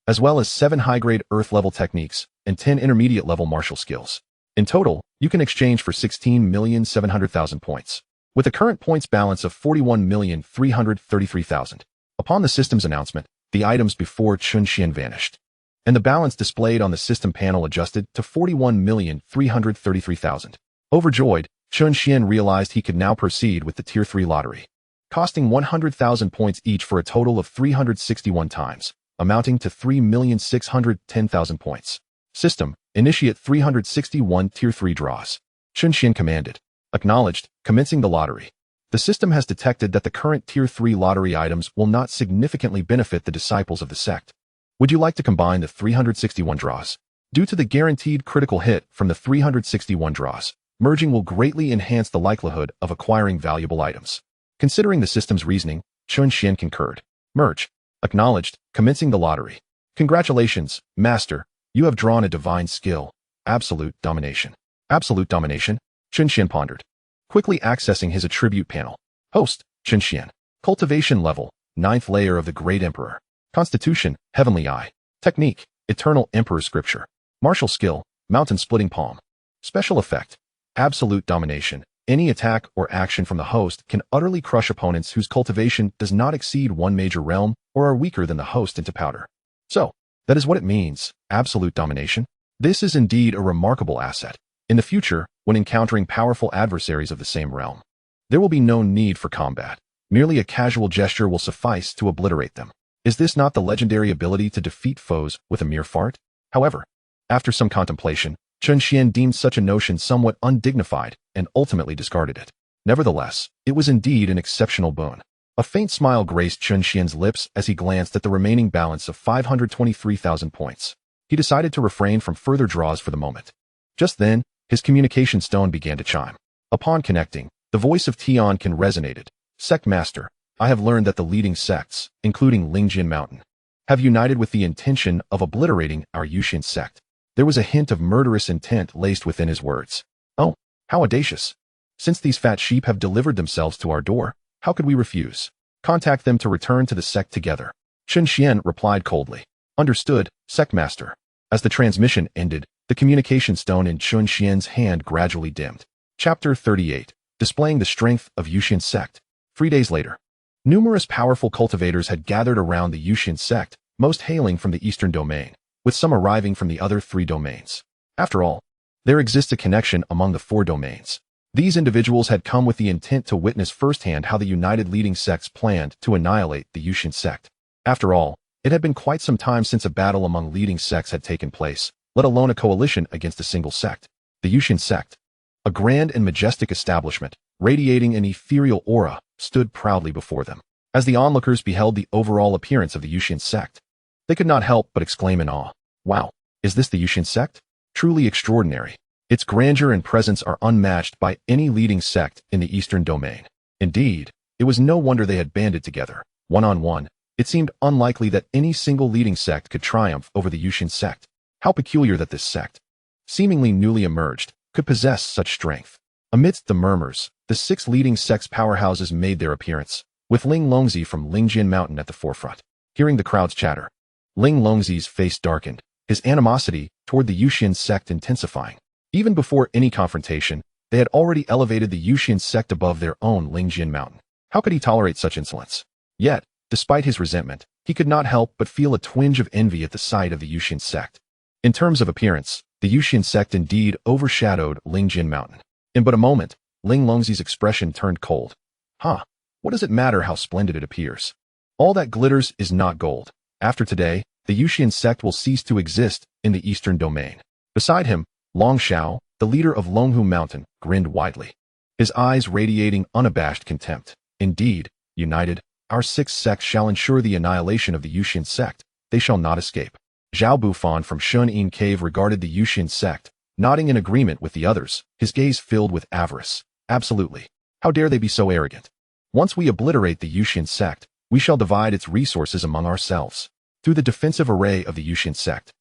as well as 7 high-grade earth-level techniques and 10 intermediate-level martial skills. In total, you can exchange for 16,700,000 points, with a current points balance of 41,333,000. Upon the system's announcement, the items before Chen Xuan vanished, and the balance displayed on the system panel adjusted to 41,333,000. Overjoyed, Chen Xuan realized he could now proceed with the Tier 3 lottery, costing 100,000 points each for a total of 361 times, amounting to 3,610,000 points. System, initiate 361 Tier 3 draws. Chen Xuan commanded. Acknowledged, commencing the lottery. The system has detected that the current Tier 3 lottery items will not significantly benefit the disciples of the sect. Would you like to combine the 361 draws? Due to the guaranteed critical hit from the 361 draws, merging will greatly enhance the likelihood of acquiring valuable items. Considering the system's reasoning, Chen Xuan concurred. Merge. Acknowledged, commencing the lottery. Congratulations, Master. You have drawn a divine skill. Absolute domination. Absolute domination? Chen Xuan pondered, quickly accessing his attribute panel. Host, Chen Xuan. Cultivation level, 9th layer of the Great Emperor. Constitution, Heavenly Eye. Technique, Eternal Emperor Scripture. Martial skill, Mountain Splitting Palm. Special effect, Absolute Domination. Any attack or action from the host can utterly crush opponents whose cultivation does not exceed 1 major realm or are weaker than the host into powder. So, that is what it means, absolute domination. This is indeed a remarkable asset. In the future, when encountering powerful adversaries of the same realm, There will be no need for combat. Merely a casual gesture will suffice to obliterate them. Is this not the legendary ability to defeat foes with a mere fart? However, after some contemplation, Chen Xuan deemed such a notion somewhat undignified and ultimately discarded it. Nevertheless, it was indeed an exceptional boon. A faint smile graced Chen Xuan's lips as he glanced at the remaining balance of 523,000 points. He decided to refrain from further draws for the moment. Just then, his communication stone began to chime. Upon connecting, the voice of Tian Can resonated. Sect Master, I have learned that the leading sects, including Lingjin Mountain, have united with the intention of obliterating our Yusian sect. There was a hint of murderous intent laced within his words. Oh, how audacious. Since these fat sheep have delivered themselves to our door, how could we refuse? Contact them to return to the sect together. Chen Xuan replied coldly. Understood, Sect Master. As the transmission ended, the communication stone in Chen Xuan's hand gradually dimmed. Chapter 38. Displaying the strength of Yusian sect. 3 days later, numerous powerful cultivators had gathered around the Yusian sect, most hailing from the eastern domain, with some arriving from the other 3 domains. After all, there exists a connection among the 4 domains. These individuals had come with the intent to witness firsthand how the united leading sects planned to annihilate the Yusian sect. After all, it had been quite some time since a battle among leading sects had taken place, let alone a coalition against a single sect. The Yusian sect, a grand and majestic establishment, radiating an ethereal aura, stood proudly before them. As the onlookers beheld the overall appearance of the Yusian sect, they could not help but exclaim in awe. Wow, is this the Yusian sect? Truly extraordinary. Its grandeur and presence are unmatched by any leading sect in the eastern domain. Indeed, it was no wonder they had banded together. One-on-one, it seemed unlikely that any single leading sect could triumph over the Yusian sect. How peculiar that this sect, seemingly newly emerged, could possess such strength. Amidst the murmurs, the 6 leading sects powerhouses made their appearance, with Ling Longzi from Lingjin Mountain at the forefront. Hearing the crowd's chatter, Ling Longzi's face darkened, his animosity toward the Yusian sect intensifying. Even before any confrontation, they had already elevated the Yusian sect above their own Lingjin Mountain. How could he tolerate such insolence? Yet, despite his resentment, he could not help but feel a twinge of envy at the sight of the Yusian sect. In terms of appearance, the Yusian sect indeed overshadowed Lingjin Mountain. In but a moment, Ling Longzi's expression turned cold. What does it matter how splendid it appears? All that glitters is not gold. After today, the Yusian sect will cease to exist in the eastern domain. Beside him, Long Xiao, the leader of Longhu Mountain, grinned widely, his eyes radiating unabashed contempt. Indeed, united, our 6 sects shall ensure the annihilation of the Yusian sect. They shall not escape. Zhao Bufan from Shun-In Cave regarded the Yusian sect, nodding in agreement with the others, his gaze filled with avarice. Absolutely. How dare they be so arrogant? Once we obliterate the Yusian sect, we shall divide its resources among ourselves. Through the defensive array of the Yusian sect,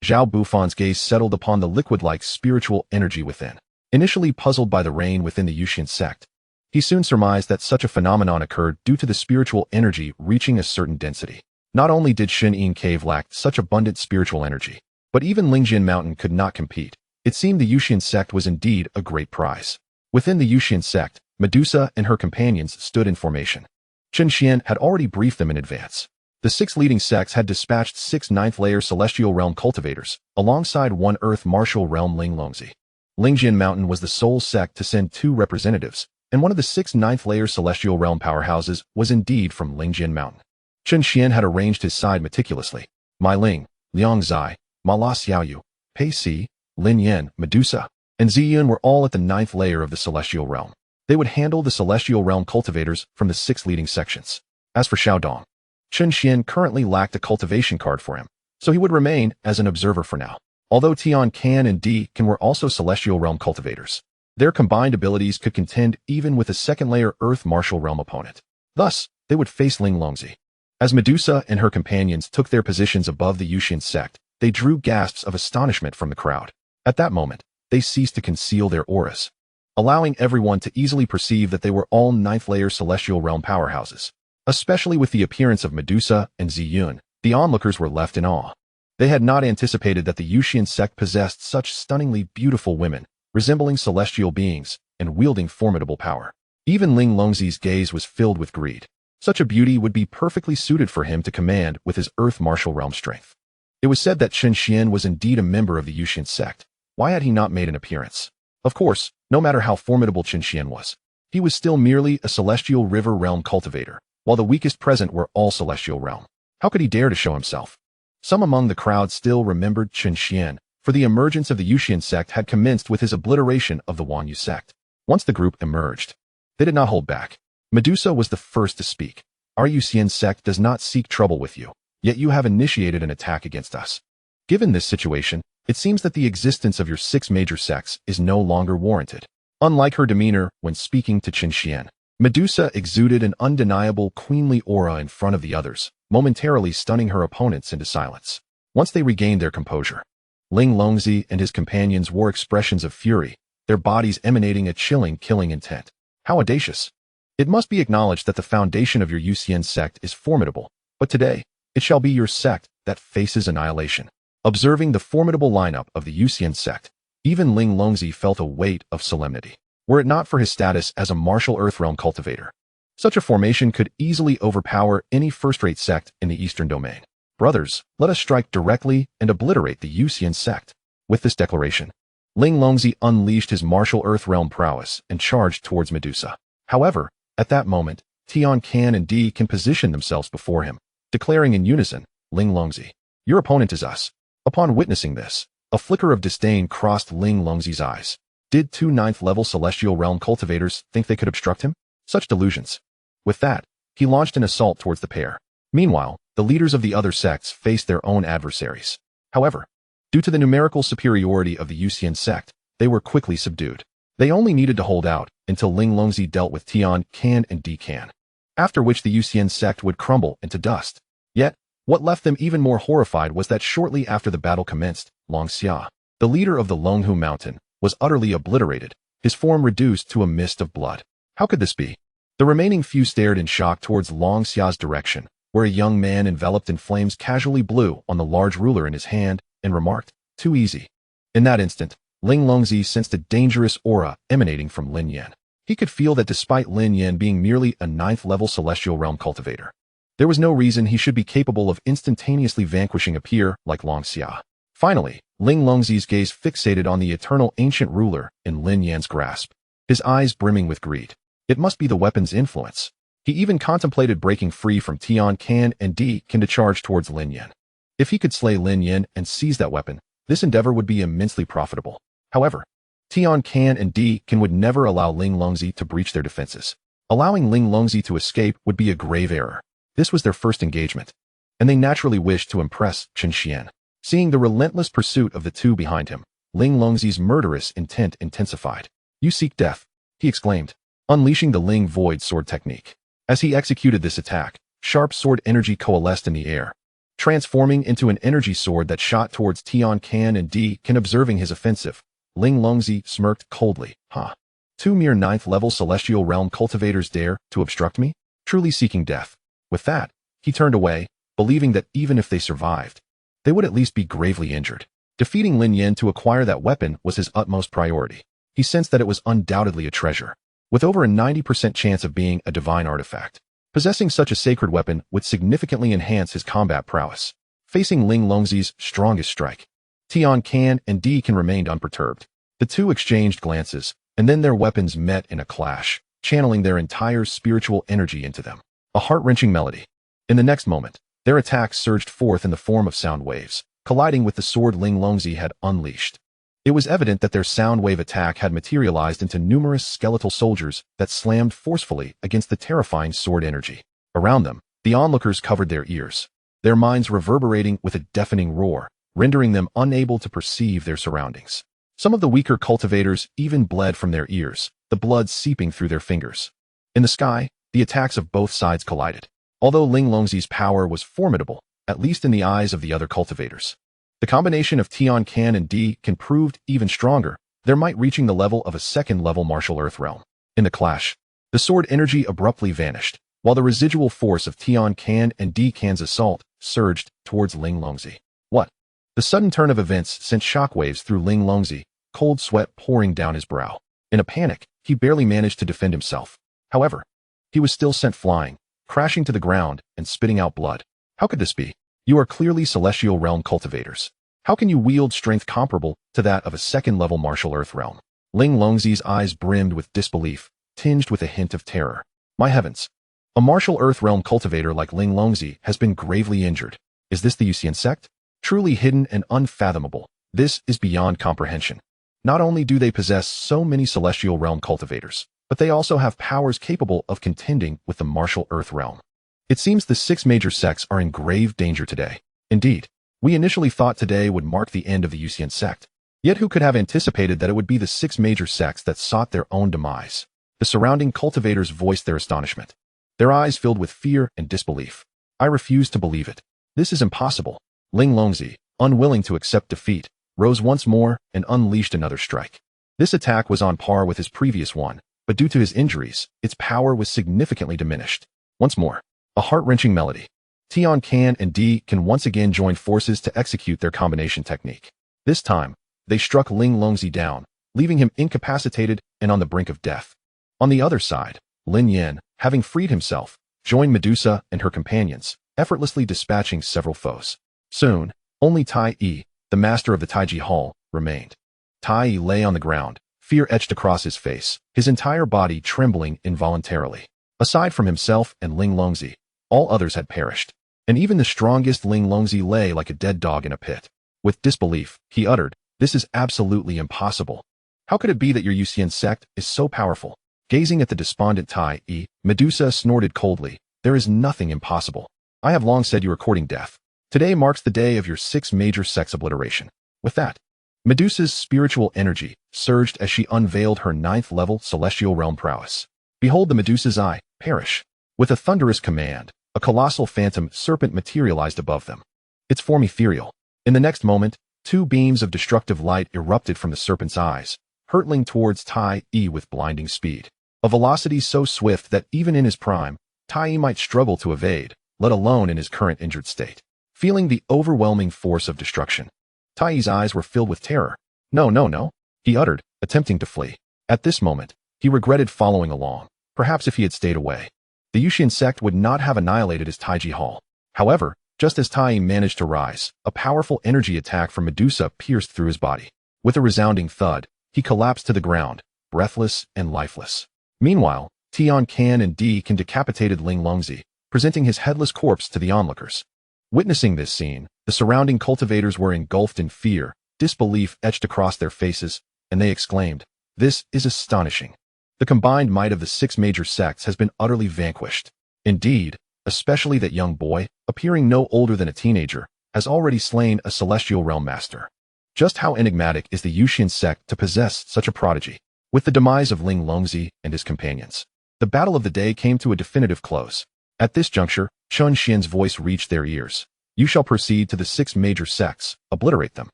Zhao Bufan's gaze settled upon the liquid-like spiritual energy within. Initially puzzled by the rain within the Yusian sect, he soon surmised that such a phenomenon occurred due to the spiritual energy reaching a certain density. Not only did Shun-In Cave lack such abundant spiritual energy, but even Lingjin Mountain could not compete. It seemed the Yusian sect was indeed a great prize. Within the Yusian sect, Medusa and her companions stood in formation. Chen Xuan had already briefed them in advance. The 6 leading sects had dispatched 6 9th-layer Celestial Realm cultivators, alongside 1 Earth Martial Realm Ling Longzi. Lingjin Mountain was the sole sect to send 2 representatives, and one of the 6 9th-layer Celestial Realm powerhouses was indeed from Lingjin Mountain. Chen Xuan had arranged his side meticulously. Mai Ling, Liang Zai, Ma La Xiaoyu, Pei Si, Lin Yan, Medusa, and Ziyun were all at the 9th layer of the Celestial Realm. They would handle the Celestial Realm cultivators from the 6 leading sections. As for Xiao Dong, Chen Xuan currently lacked a cultivation card for him, so he would remain as an observer for now. Although Tian Can and Di Can were also Celestial Realm cultivators, their combined abilities could contend even with a 2nd-layer Earth Martial Realm opponent. Thus, they would face Ling Longzi. As Medusa and her companions took their positions above the Yusian sect, they drew gasps of astonishment from the crowd. At that moment, they ceased to conceal their auras, allowing everyone to easily perceive that they were all 9th-layer Celestial Realm powerhouses. Especially with the appearance of Medusa and Ziyun, the onlookers were left in awe. They had not anticipated that the Yusian sect possessed such stunningly beautiful women, resembling celestial beings, and wielding formidable power. Even Ling Longzi's gaze was filled with greed. Such a beauty would be perfectly suited for him to command with his Earth Martial Realm strength. It was said that Chen Xuan was indeed a member of the Yusian sect. Why had he not made an appearance? Of course, no matter how formidable Chen Xuan was, He was still merely a celestial river realm cultivator, while the weakest present were all celestial realm. How could he dare to show himself? Some among the crowd still remembered Chen Xuan, for the emergence of the Yusian sect had commenced with his obliteration of the Wanyu sect. Once the group emerged, they did not hold back. Medusa was the first to speak. Our Yusian sect does not seek trouble with you, yet you have initiated an attack against us. Given this situation, it seems that the existence of your 6 major sects is no longer warranted. Unlike her demeanor when speaking to Chen Xuan, Medusa exuded an undeniable queenly aura in front of the others, momentarily stunning her opponents into silence. Once they regained their composure, Ling Longzi and his companions wore expressions of fury, their bodies emanating a chilling, killing intent. How audacious! It must be acknowledged that the foundation of your Yusian sect is formidable, but today, it shall be your sect that faces annihilation. Observing the formidable lineup of the Yusian sect, even Ling Longzi felt a weight of solemnity. Were it not for his status as a martial earthrealm cultivator, such a formation could easily overpower any first-rate sect in the Eastern Domain. Brothers, let us strike directly and obliterate the Yusian sect. With this declaration, Ling Longzi unleashed his martial earthrealm prowess and charged towards Medusa. However, at that moment, Tian Can and Di can position themselves before him, declaring in unison, Ling Longzi, your opponent is us. Upon witnessing this, a flicker of disdain crossed Ling Longzi's eyes. Did 2 9th-level celestial realm cultivators think they could obstruct him? Such delusions. With that, he launched an assault towards the pair. Meanwhile, the leaders of the other sects faced their own adversaries. However, due to the numerical superiority of the Yusian sect, they were quickly subdued. They only needed to hold out until Ling Longzi dealt with Tian Can and Di Can, after which the Yusian sect would crumble into dust. Yet, what left them even more horrified was that shortly after the battle commenced, Xianxia, the leader of the Longhu Mountain, was utterly obliterated, his form reduced to a mist of blood. How could this be? The remaining few stared in shock towards Xia's direction, where a young man enveloped in flames casually blew on the large ruler in his hand and remarked, too easy. In that instant, Ling Longzi sensed a dangerous aura emanating from Lin Yan. He could feel that despite Lin Yan being merely a 9th-level celestial realm cultivator, there was no reason he should be capable of instantaneously vanquishing a peer like Xianxia. Finally, Ling Longzi's gaze fixated on the eternal ancient ruler in Lin Yan's grasp, his eyes brimming with greed. It must be the weapon's influence. He even contemplated breaking free from Tian Can and Di Can to charge towards Lin Yan. If he could slay Lin Yan and seize that weapon, this endeavor would be immensely profitable. However, Tian Can and Di Can would never allow Ling Longzi to breach their defenses. Allowing Ling Longzi to escape would be a grave error. This was their first engagement, and they naturally wished to impress Chen Xuan. Seeing the relentless pursuit of the two behind him, Ling Longzi's murderous intent intensified. You seek death, he exclaimed, unleashing the Ling Void Sword technique. As he executed this attack, sharp sword energy coalesced in the air, transforming into an energy sword that shot towards Tian Can and Di Can. Observing his offensive, Ling Longzi smirked coldly. Huh? 2 mere 9th-level celestial realm cultivators dare to obstruct me? Truly seeking death. With that, he turned away, believing that even if they survived, they would at least be gravely injured. Defeating Lin Yan to acquire that weapon was his utmost priority. He sensed that it was undoubtedly a treasure, with over a 90% chance of being a divine artifact. Possessing such a sacred weapon would significantly enhance his combat prowess. Facing Ling Longzi's strongest strike, Tian Can and Di Can remained unperturbed. The two exchanged glances, and then their weapons met in a clash, channeling their entire spiritual energy into them. A heart-wrenching melody. In the next moment, their attacks surged forth in the form of sound waves, colliding with the sword Ling Longzi had unleashed. It was evident that their sound wave attack had materialized into numerous skeletal soldiers that slammed forcefully against the terrifying sword energy. Around them, the onlookers covered their ears, their minds reverberating with a deafening roar, rendering them unable to perceive their surroundings. Some of the weaker cultivators even bled from their ears, the blood seeping through their fingers. In the sky, the attacks of both sides collided. Although Ling Longzi's power was formidable, at least in the eyes of the other cultivators, the combination of Tian Can and Di Can proved even stronger, their might reaching the level of a 2nd-level martial earth realm. In the clash, the sword energy abruptly vanished, while the residual force of Tian Can and Di Can's assault surged towards Ling Longzi. What? The sudden turn of events sent shockwaves through Ling Longzi, cold sweat pouring down his brow. In a panic, he barely managed to defend himself. However, he was still sent flying, crashing to the ground and spitting out blood. How could this be? You are clearly celestial realm cultivators. How can you wield strength comparable to that of a 2nd-level martial earth realm? Ling Longzi's eyes brimmed with disbelief. tinged with a hint of terror. My heavens! A martial earth realm cultivator like Ling Longzi has been gravely injured. Is this the Yusian sect? Truly hidden and unfathomable. This is beyond comprehension. Not only do they possess so many celestial realm cultivators, but they also have powers capable of contending with the martial earth realm. It seems the 6 major sects are in grave danger today. Indeed, we initially thought today would mark the end of the Yusian sect. Yet who could have anticipated that it would be the 6 major sects that sought their own demise? The surrounding cultivators voiced their astonishment. Their eyes filled with fear and disbelief. I refuse to believe it. This is impossible. Ling Longzi, unwilling to accept defeat, rose once more and unleashed another strike. This attack was on par with his previous one, but due to his injuries, its power was significantly diminished. Once more, a heart-wrenching melody. Tian Can and Di can once again join forces to execute their combination technique. This time, they struck Ling Longzi down, leaving him incapacitated and on the brink of death. On the other side, Lin Yan, having freed himself, joined Medusa and her companions, effortlessly dispatching several foes. Soon, only Tai Yi, the master of the Taiji Hall, remained. Tai Yi lay on the ground, fear etched across his face, his entire body trembling involuntarily. Aside from himself and Ling Longzi, all others had perished. And even the strongest Ling Longzi lay like a dead dog in a pit. With disbelief, he uttered, "This is absolutely impossible. How could it be that your Yusian sect is so powerful?" Gazing at the despondent Tai Yi, Medusa snorted coldly, "There is nothing impossible. I have long said you are courting death. Today marks the day of your 6 major sects obliteration." With that, Medusa's spiritual energy surged as she unveiled her 9th-level celestial realm prowess. Behold the Medusa's eye, perish. With a thunderous command, a colossal phantom serpent materialized above them. Its form ethereal. In the next moment, 2 beams of destructive light erupted from the serpent's eyes, hurtling towards Tai Yi with blinding speed. A velocity so swift that even in his prime, Tai Yi might struggle to evade, let alone in his current injured state. Feeling the overwhelming force of destruction, Tai Yi's eyes were filled with terror. "No, no, no," he uttered, attempting to flee. At this moment, he regretted following along. Perhaps if he had stayed away, the Yusian sect would not have annihilated his Taiji Hall. However, just as Tai Yi managed to rise, a powerful energy attack from Medusa pierced through his body. With a resounding thud, he collapsed to the ground, breathless and lifeless. Meanwhile, Tian Can and Di can decapitated Ling Longzi, presenting his headless corpse to the onlookers. Witnessing this scene, the surrounding cultivators were engulfed in fear, disbelief etched across their faces, and they exclaimed, "This is astonishing. The combined might of the 6 major sects has been utterly vanquished. Indeed, especially that young boy, appearing no older than a teenager, has already slain a celestial realm master." Just how enigmatic is the Yusian sect to possess such a prodigy? With the demise of Ling Longzi and his companions, the battle of the day came to a definitive close. At this juncture, Chen Xuan's voice reached their ears. "You shall proceed to the 6 major sects, obliterate them,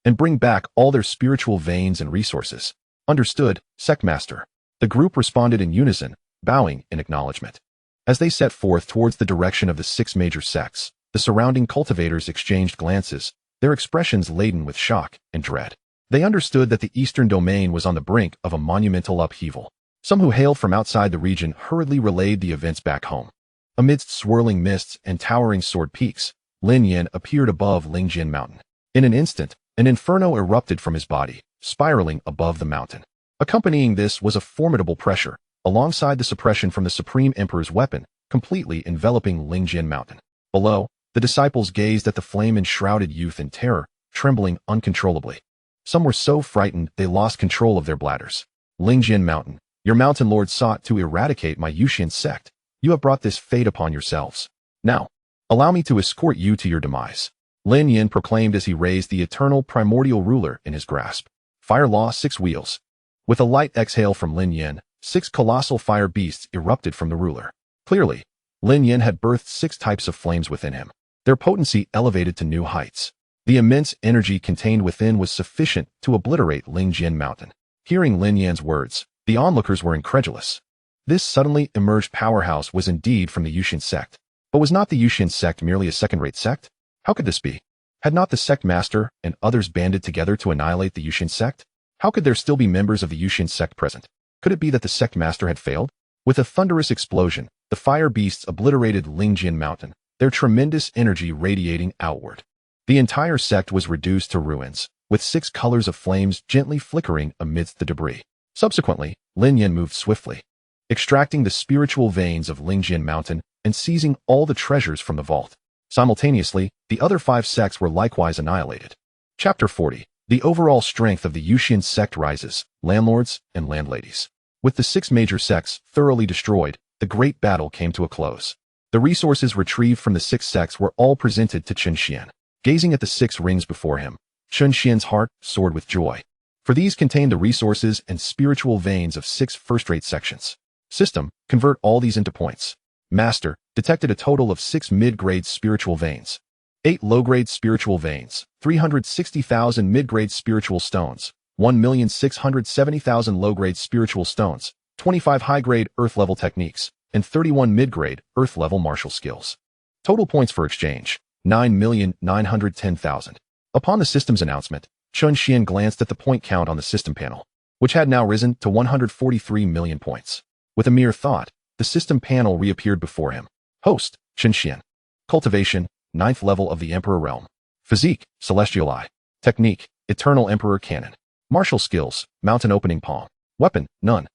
and bring back all their spiritual veins and resources." "Understood, Sect Master." The group responded in unison, bowing in acknowledgement. As they set forth towards the direction of the 6 major sects, the surrounding cultivators exchanged glances, their expressions laden with shock and dread. They understood that the eastern domain was on the brink of a monumental upheaval. Some who hailed from outside the region hurriedly relayed the events back home. Amidst swirling mists and towering sword peaks, Lin Yan appeared above Lingjin Mountain. In an instant, an inferno erupted from his body, spiraling above the mountain. Accompanying this was a formidable pressure, alongside the suppression from the Supreme Emperor's weapon, completely enveloping Lingjin Mountain. Below, the disciples gazed at the flame-enshrouded youth in terror, trembling uncontrollably. Some were so frightened they lost control of their bladders. "Lingjin Mountain, your mountain lord sought to eradicate my Yusian sect. You have brought this fate upon yourselves. Now, allow me to escort you to your demise," Lin Yan proclaimed as he raised the eternal primordial ruler in his grasp. Fire Law 6 wheels. With a light exhale from Lin Yan, 6 colossal fire beasts erupted from the ruler. Clearly, Lin Yan had birthed 6 types of flames within him. Their potency elevated to new heights. The immense energy contained within was sufficient to obliterate Lingjin Mountain. Hearing Lin Yan's words, the onlookers were incredulous. This suddenly emerged powerhouse was indeed from the Yusian sect. But was not the Yusian sect merely a second-rate sect? How could this be? Had not the sect master and others banded together to annihilate the Yusian sect? How could there still be members of the Yusian sect present? Could it be that the sect master had failed? With a thunderous explosion, the fire beasts obliterated Lingjin Mountain, their tremendous energy radiating outward. The entire sect was reduced to ruins, with 6 colors of flames gently flickering amidst the debris. Subsequently, Lin Yan moved swiftly. extracting the spiritual veins of Lingjian Mountain and seizing all the treasures from the vault. Simultaneously, the other 5 sects were likewise annihilated. Chapter 40. The overall strength of the Yusian sect rises, landlords and landladies. With the 6 major sects thoroughly destroyed, the great battle came to a close. The resources retrieved from the 6 sects were all presented to Chen Xuan. Gazing at the 6 rings before him, Chen Xuan's heart soared with joy. For these contained the resources and spiritual veins of 6 first-rate sections. System, convert all these into points. Master, detected a total of 6 mid-grade spiritual veins. 8 low-grade spiritual veins, 360,000 mid-grade spiritual stones, 1,670,000 low-grade spiritual stones, 25 high-grade earth-level techniques, and 31 mid-grade earth-level martial skills. Total points for exchange, 9,910,000. Upon the system's announcement, Chen Xuan glanced at the point count on the system panel, which had now risen to 143 million points. With a mere thought, the system panel reappeared before him. Host, Chen Xuan. Cultivation, 9th level of the Emperor Realm. Physique, Celestial Eye. Technique, Eternal Emperor Cannon. Martial skills, Mountain Opening Palm. Weapon, none.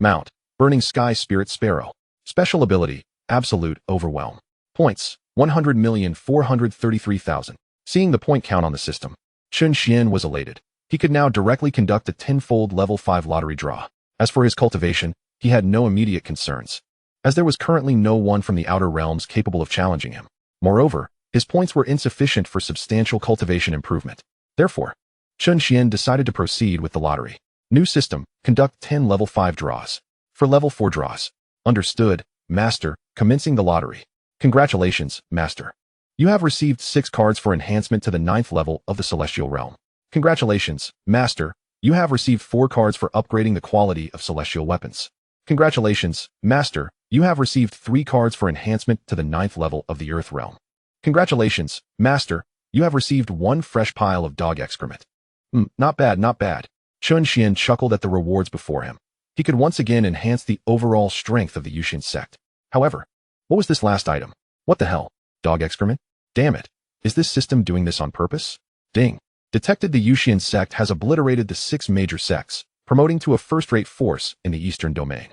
Mount, Burning Sky Spirit Sparrow. Special ability, Absolute Overwhelm. Points, 100,433,000. Seeing the point count on the system, Chen Xuan was elated. He could now directly conduct a 10-fold level 5 lottery draw. As for his cultivation, he had no immediate concerns, as there was currently no one from the outer realms capable of challenging him. Moreover, his points were insufficient for substantial cultivation improvement. Therefore, Chen Xuan decided to proceed with the lottery. New system, conduct 10 level 5 draws. For level 4 draws. Understood, Master, commencing the lottery. Congratulations, Master. You have received 6 cards for enhancement to the 9th level of the Celestial Realm. Congratulations, Master. You have received 4 cards for upgrading the quality of celestial weapons. Congratulations, Master. You have received 3 cards for enhancement to the 9th level of the Earth Realm. Congratulations, Master. You have received 1 fresh pile of dog excrement. Not bad, not bad. Chen Xuan chuckled at the rewards before him. He could once again enhance the overall strength of the Yusian sect. However, what was this last item? What the hell? Dog excrement? Damn it. Is this system doing this on purpose? Ding. Detected the Yusian sect has obliterated the 6 major sects, promoting to a first-rate force in the eastern domain.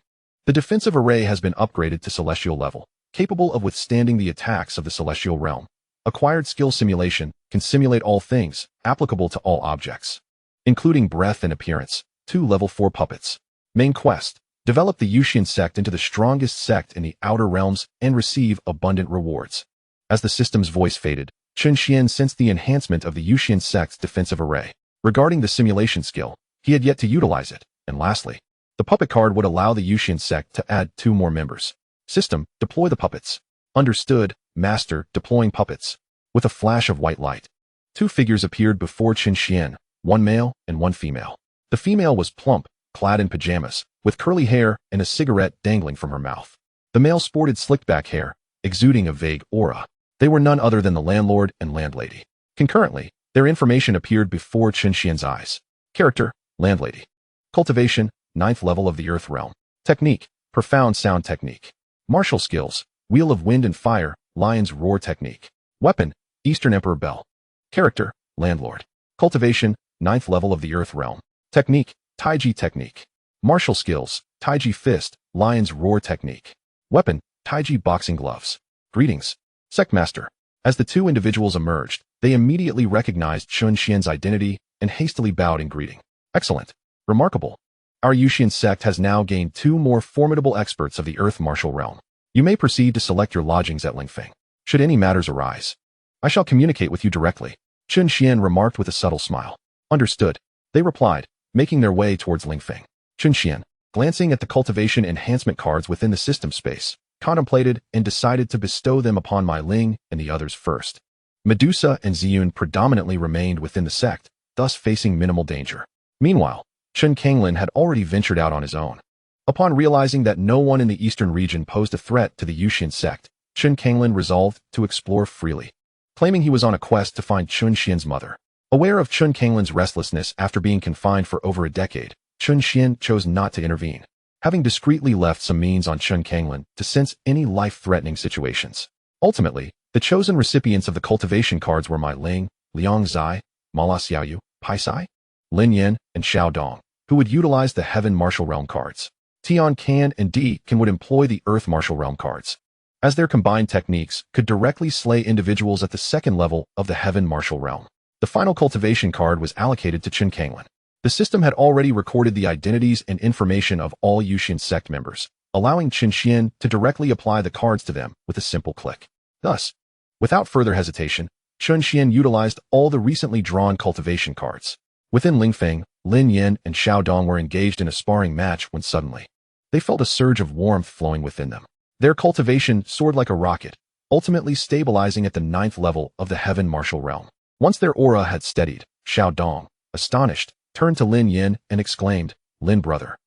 The defensive array has been upgraded to celestial level, capable of withstanding the attacks of the celestial realm. Acquired skill simulation can simulate all things, applicable to all objects, including breath and appearance. 2 level 4 puppets. Main quest, develop the Yusian sect into the strongest sect in the outer realms and receive abundant rewards. As the system's voice faded, Chen Xuan sensed the enhancement of the Yusian sect's defensive array. Regarding the simulation skill, he had yet to utilize it. And lastly, the puppet card would allow the Yusian sect to add 2 more members. System, deploy the puppets. Understood, Master, deploying puppets. With a flash of white light, 2 figures appeared before Chen Xuan, 1 male and 1 female. The female was plump, clad in pajamas, with curly hair and a cigarette dangling from her mouth. The male sported slicked-back hair, exuding a vague aura. They were none other than the landlord and landlady. Concurrently, their information appeared before Chen Xuan's eyes. Character, landlady. Cultivation, 9th level of the Earth Realm. Technique, profound sound technique. Martial skills, wheel of wind and fire, lion's roar technique. Weapon, Eastern Emperor Bell. Character, landlord. Cultivation, 9th level of the Earth Realm. Technique, Taiji technique. Martial skills, Taiji fist, lion's roar technique. Weapon, Taiji boxing gloves. Greetings, Sectmaster. As the 2 individuals emerged, they immediately recognized Chen Xuan's identity and hastily bowed in greeting. Excellent. Remarkable. Our Yusian sect has now gained 2 more formidable experts of the Earth Martial Realm. You may proceed to select your lodgings at Lingfeng. Should any matters arise, I shall communicate with you directly. Chen Xuan remarked with a subtle smile. Understood. They replied, making their way towards Lingfeng. Chen Xuan, glancing at the cultivation enhancement cards within the system space, contemplated and decided to bestow them upon Mai Ling and the others first. Medusa and Ziyun predominantly remained within the sect, thus facing minimal danger. Meanwhile, Chen Kanglin had already ventured out on his own. Upon realizing that no one in the eastern region posed a threat to the Yusian sect, Chen Kanglin resolved to explore freely, claiming he was on a quest to find Chen Xuan's mother. Aware of Chen Kanglin's restlessness after being confined for over a decade, Chen Xuan chose not to intervene, having discreetly left some means on Chen Kanglin to sense any life-threatening situations. Ultimately, the chosen recipients of the cultivation cards were Mai Ling, Liang Zai, Mala Xiaoyu, Pai Sai, Lin Yan, and Xiao Dong, who would utilize the Heaven Martial Realm cards. Tian Can and Di Can would employ the Earth Martial Realm cards, as their combined techniques could directly slay individuals at the second level of the Heaven Martial Realm. The final cultivation card was allocated to Chen Xuan. The system had already recorded the identities and information of all Yusian sect members, allowing Chen Xuan to directly apply the cards to them with a simple click. Thus, without further hesitation, Chen Xuan utilized all the recently drawn cultivation cards. Within Lingfeng, Lin Yan and Xiao Dong were engaged in a sparring match when suddenly, they felt a surge of warmth flowing within them. Their cultivation soared like a rocket, ultimately stabilizing at the 9th level of the Heaven Martial Realm. Once their aura had steadied, Xiao Dong, astonished, turned to Lin Yan and exclaimed, "Lin brother,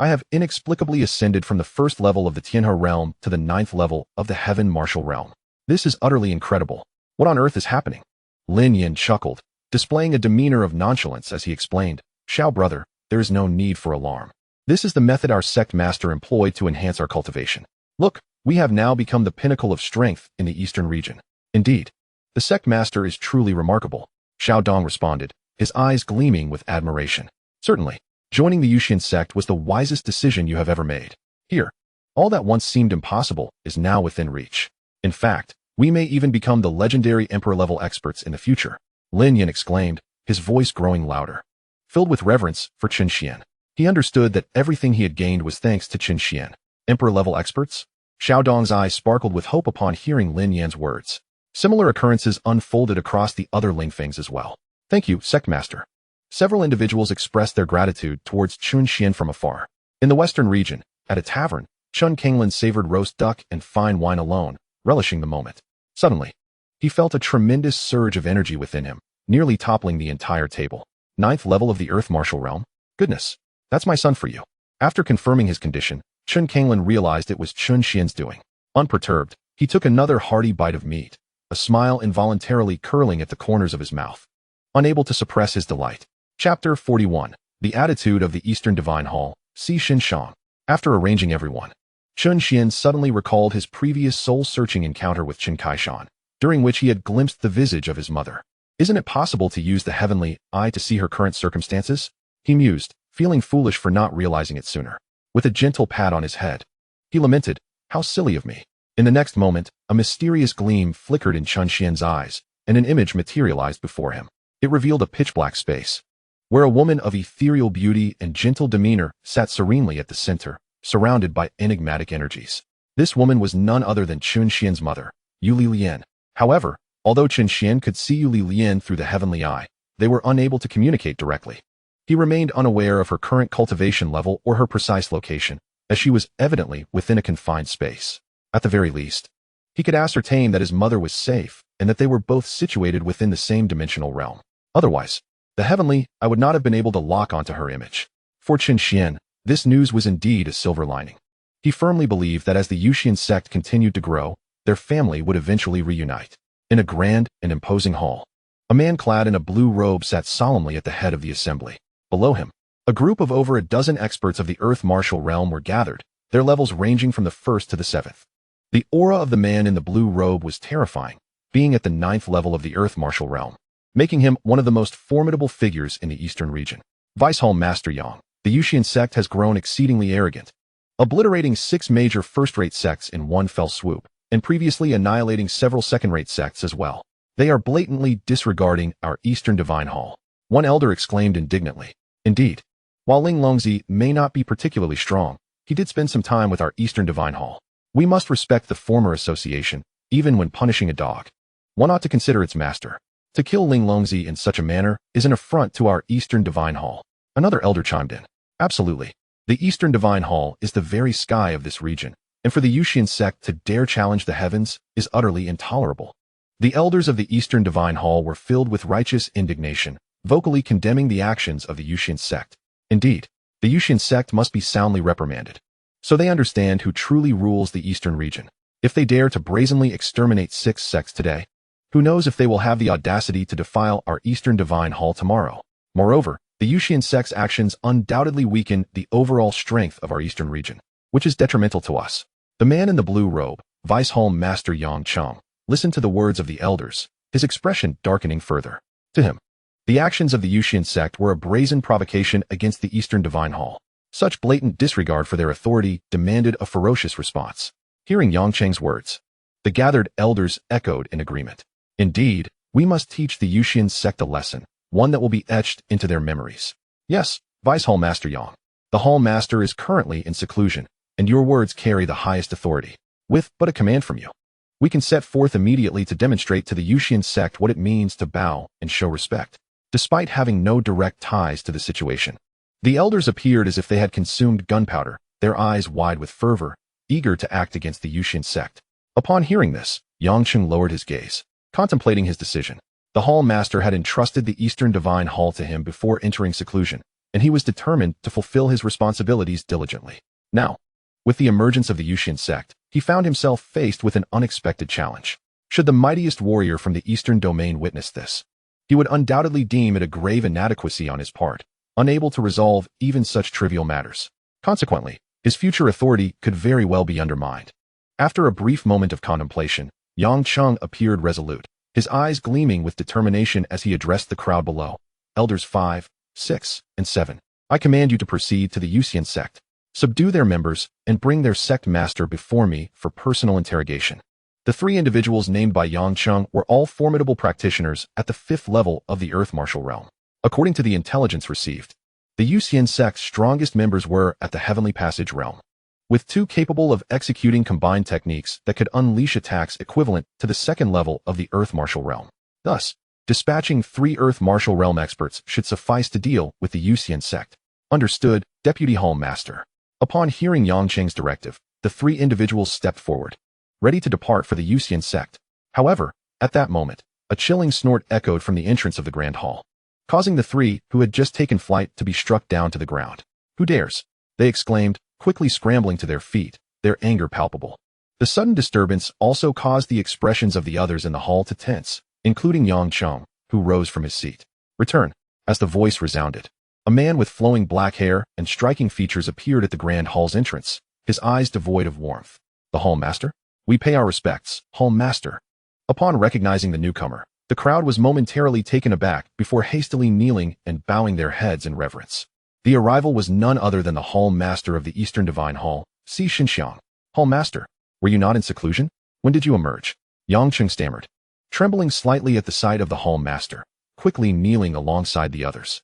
I have inexplicably ascended from the 1st level of the Tianhe realm to the 9th level of the Heaven Martial Realm. This is utterly incredible. What on earth is happening?" Lin Yan chuckled, displaying a demeanor of nonchalance as he explained, "Xiao brother, there is no need for alarm. This is the method our sect master employed to enhance our cultivation. Look, we have now become the pinnacle of strength in the eastern region. Indeed, the sect master is truly remarkable," Xiao Dong responded, his eyes gleaming with admiration. "Certainly, joining the Yusian sect was the wisest decision you have ever made. Here, all that once seemed impossible is now within reach. In fact, we may even become the legendary emperor-level experts in the future," Lin Yan exclaimed, his voice growing louder. Filled with reverence for Chen Xuan, he understood that everything he had gained was thanks to Chen Xuan. Emperor-level experts? Xiao Dong's eyes sparkled with hope upon hearing Lin Yan's words. Similar occurrences unfolded across the other Lingfengs as well. "Thank you, sect master." Several individuals expressed their gratitude towards Chen Xuan from afar. In the western region, at a tavern, Chen Xuan savored roast duck and fine wine alone, relishing the moment. Suddenly, he felt a tremendous surge of energy within him, nearly toppling the entire table. 9th level of the Earth Martial Realm? Goodness, that's my son for you. After confirming his condition, Chen Xuan realized it was Chen Xuan's doing. Unperturbed, he took another hearty bite of meat, a smile involuntarily curling at the corners of his mouth. Unable to suppress his delight. Chapter 41. The Attitude of the Eastern Divine Hall, Si Shin Shang. After arranging everyone, Chen Xuan suddenly recalled his previous soul-searching encounter with Chen Kaishan, during which he had glimpsed the visage of his mother. Isn't it possible to use the heavenly eye to see her current circumstances? He mused, feeling foolish for not realizing it sooner. With a gentle pat on his head, he lamented, "How silly of me." In the next moment, a mysterious gleam flickered in Chen Xuan's eyes, and an image materialized before him. It revealed a pitch-black space, where a woman of ethereal beauty and gentle demeanor sat serenely at the center, surrounded by enigmatic energies. This woman was none other than Chen Xuan's mother, Yu Liyang. However, although Chen Xuan could see Yu Liyang through the heavenly eye, they were unable to communicate directly. He remained unaware of her current cultivation level or her precise location, as she was evidently within a confined space. At the very least, he could ascertain that his mother was safe and that they were both situated within the same dimensional realm. Otherwise, the heavenly eye would not have been able to lock onto her image. For Chen Xuan, this news was indeed a silver lining. He firmly believed that as the Yusian sect continued to grow, their family would eventually reunite. In a grand and imposing hall, a man clad in a blue robe sat solemnly at the head of the assembly. Below him, a group of over a dozen experts of the Earth Martial Realm were gathered, their levels ranging from the 1st to the 7th. The aura of the man in the blue robe was terrifying, being at the 9th level of the Earth Martial Realm, making him one of the most formidable figures in the eastern region. Vice Hall Master Yang, the Yusian sect has grown exceedingly arrogant, obliterating 6 major first-rate sects in one fell swoop, and previously annihilating several second-rate sects as well. They are blatantly disregarding our Eastern Divine Hall, one elder exclaimed indignantly. Indeed, while Ling Longzi may not be particularly strong, he did spend some time with our Eastern Divine Hall. We must respect the former association, even when punishing a dog. One ought to consider its master. To kill Ling Longzi in such a manner is an affront to our Eastern Divine Hall. Another elder chimed in. Absolutely. The Eastern Divine Hall is the very sky of this region, and for the Yusian sect to dare challenge the heavens is utterly intolerable. The elders of the Eastern Divine Hall were filled with righteous indignation, vocally condemning the actions of the Yusian sect. Indeed, the Yusian sect must be soundly reprimanded, so they understand who truly rules the eastern region. If they dare to brazenly exterminate 6 sects today, who knows if they will have the audacity to defile our Eastern Divine Hall tomorrow. Moreover, the Yusian sect's actions undoubtedly weaken the overall strength of our eastern region, which is detrimental to us. The man in the blue robe, Vice Hall Master Yang Cheng, listened to the words of the elders, his expression darkening further. To him, the actions of the Yusian sect were a brazen provocation against the Eastern Divine Hall. Such blatant disregard for their authority demanded a ferocious response. Hearing Yang Cheng's words, the gathered elders echoed in agreement. Indeed, we must teach the Yusian sect a lesson, one that will be etched into their memories. Yes, Vice Hall Master Yang. The Hall Master is currently in seclusion, and your words carry the highest authority. With but a command from you, we can set forth immediately to demonstrate to the Yusian sect what it means to bow and show respect. Despite having no direct ties to the situation, the elders appeared as if they had consumed gunpowder, their eyes wide with fervor, eager to act against the Yusian sect. Upon hearing this, Yang Cheng lowered his gaze, contemplating his decision. The Hall Master had entrusted the Eastern Divine Hall to him before entering seclusion, and he was determined to fulfill his responsibilities diligently. Now, with the emergence of the Yusian sect, he found himself faced with an unexpected challenge. Should the mightiest warrior from the Eastern Domain witness this, he would undoubtedly deem it a grave inadequacy on his part, unable to resolve even such trivial matters. Consequently, his future authority could very well be undermined. After a brief moment of contemplation, Yang Cheng appeared resolute, his eyes gleaming with determination as he addressed the crowd below. Elders 5, 6, and 7. I command you to proceed to the Yusian sect, subdue their members, and bring their sect master before me for personal interrogation. The three individuals named by Yang Cheng were all formidable practitioners at the 5th level of the Earth Martial Realm. According to the intelligence received, the Yusian sect's strongest members were at the Heavenly Passage realm, with 2 capable of executing combined techniques that could unleash attacks equivalent to the 2nd level of the Earth Martial Realm. Thus, dispatching 3 Earth Martial Realm experts should suffice to deal with the Yusian sect. Understood, Deputy Hall Master. Upon hearing Yang Cheng's directive, the 3 individuals stepped forward, ready to depart for the Yusian sect. However, at that moment, a chilling snort echoed from the entrance of the Grand Hall, causing the 3 who had just taken flight to be struck down to the ground. Who dares? They exclaimed, quickly scrambling to their feet, their anger palpable. The sudden disturbance also caused the expressions of the others in the hall to tense, including Yang Cheng, who rose from his seat. Return. As the voice resounded, a man with flowing black hair and striking features appeared at the Grand Hall's entrance, his eyes devoid of warmth. The Hall Master? We pay our respects, Hall Master. Upon recognizing the newcomer, the crowd was momentarily taken aback before hastily kneeling and bowing their heads in reverence. The arrival was none other than the Hall Master of the Eastern Divine Hall, Si Xinxiang. Hall Master, were you not in seclusion? When did you emerge? Yang Cheng stammered, trembling slightly at the sight of the Hall Master, quickly kneeling alongside the others.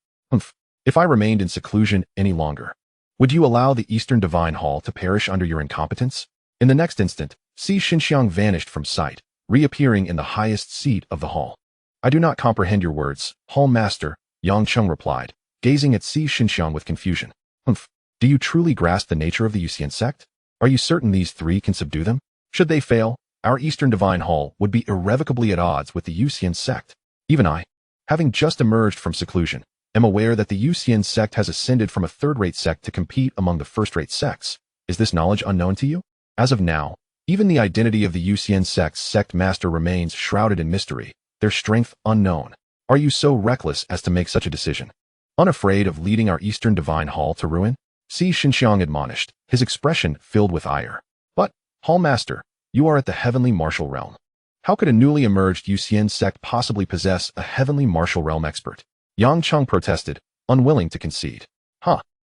If I remained in seclusion any longer, would you allow the Eastern Divine Hall to perish under your incompetence? In the next instant, Si Xinxiang vanished from sight, reappearing in the highest seat of the hall. I do not comprehend your words, Hall Master, Yang Cheng replied, gazing at Si Xinxiang with confusion. Do you truly grasp the nature of the Yusian sect? Are you certain these 3 can subdue them? Should they fail, our Eastern Divine Hall would be irrevocably at odds with the Yusian sect. Even I, having just emerged from seclusion, am aware that the Yusian sect has ascended from a third-rate sect to compete among the first-rate sects. Is this knowledge unknown to you? As of now, even the identity of the Yusian sect's sect master remains shrouded in mystery, their strength unknown. Are you so reckless as to make such a decision? Unafraid of leading our Eastern Divine Hall to ruin? Si Xinxiang admonished, his expression filled with ire. But, Hall Master, you are at the Heavenly Martial Realm. How could a newly emerged Yusian sect possibly possess a Heavenly Martial Realm expert? Yang Cheng protested, unwilling to concede.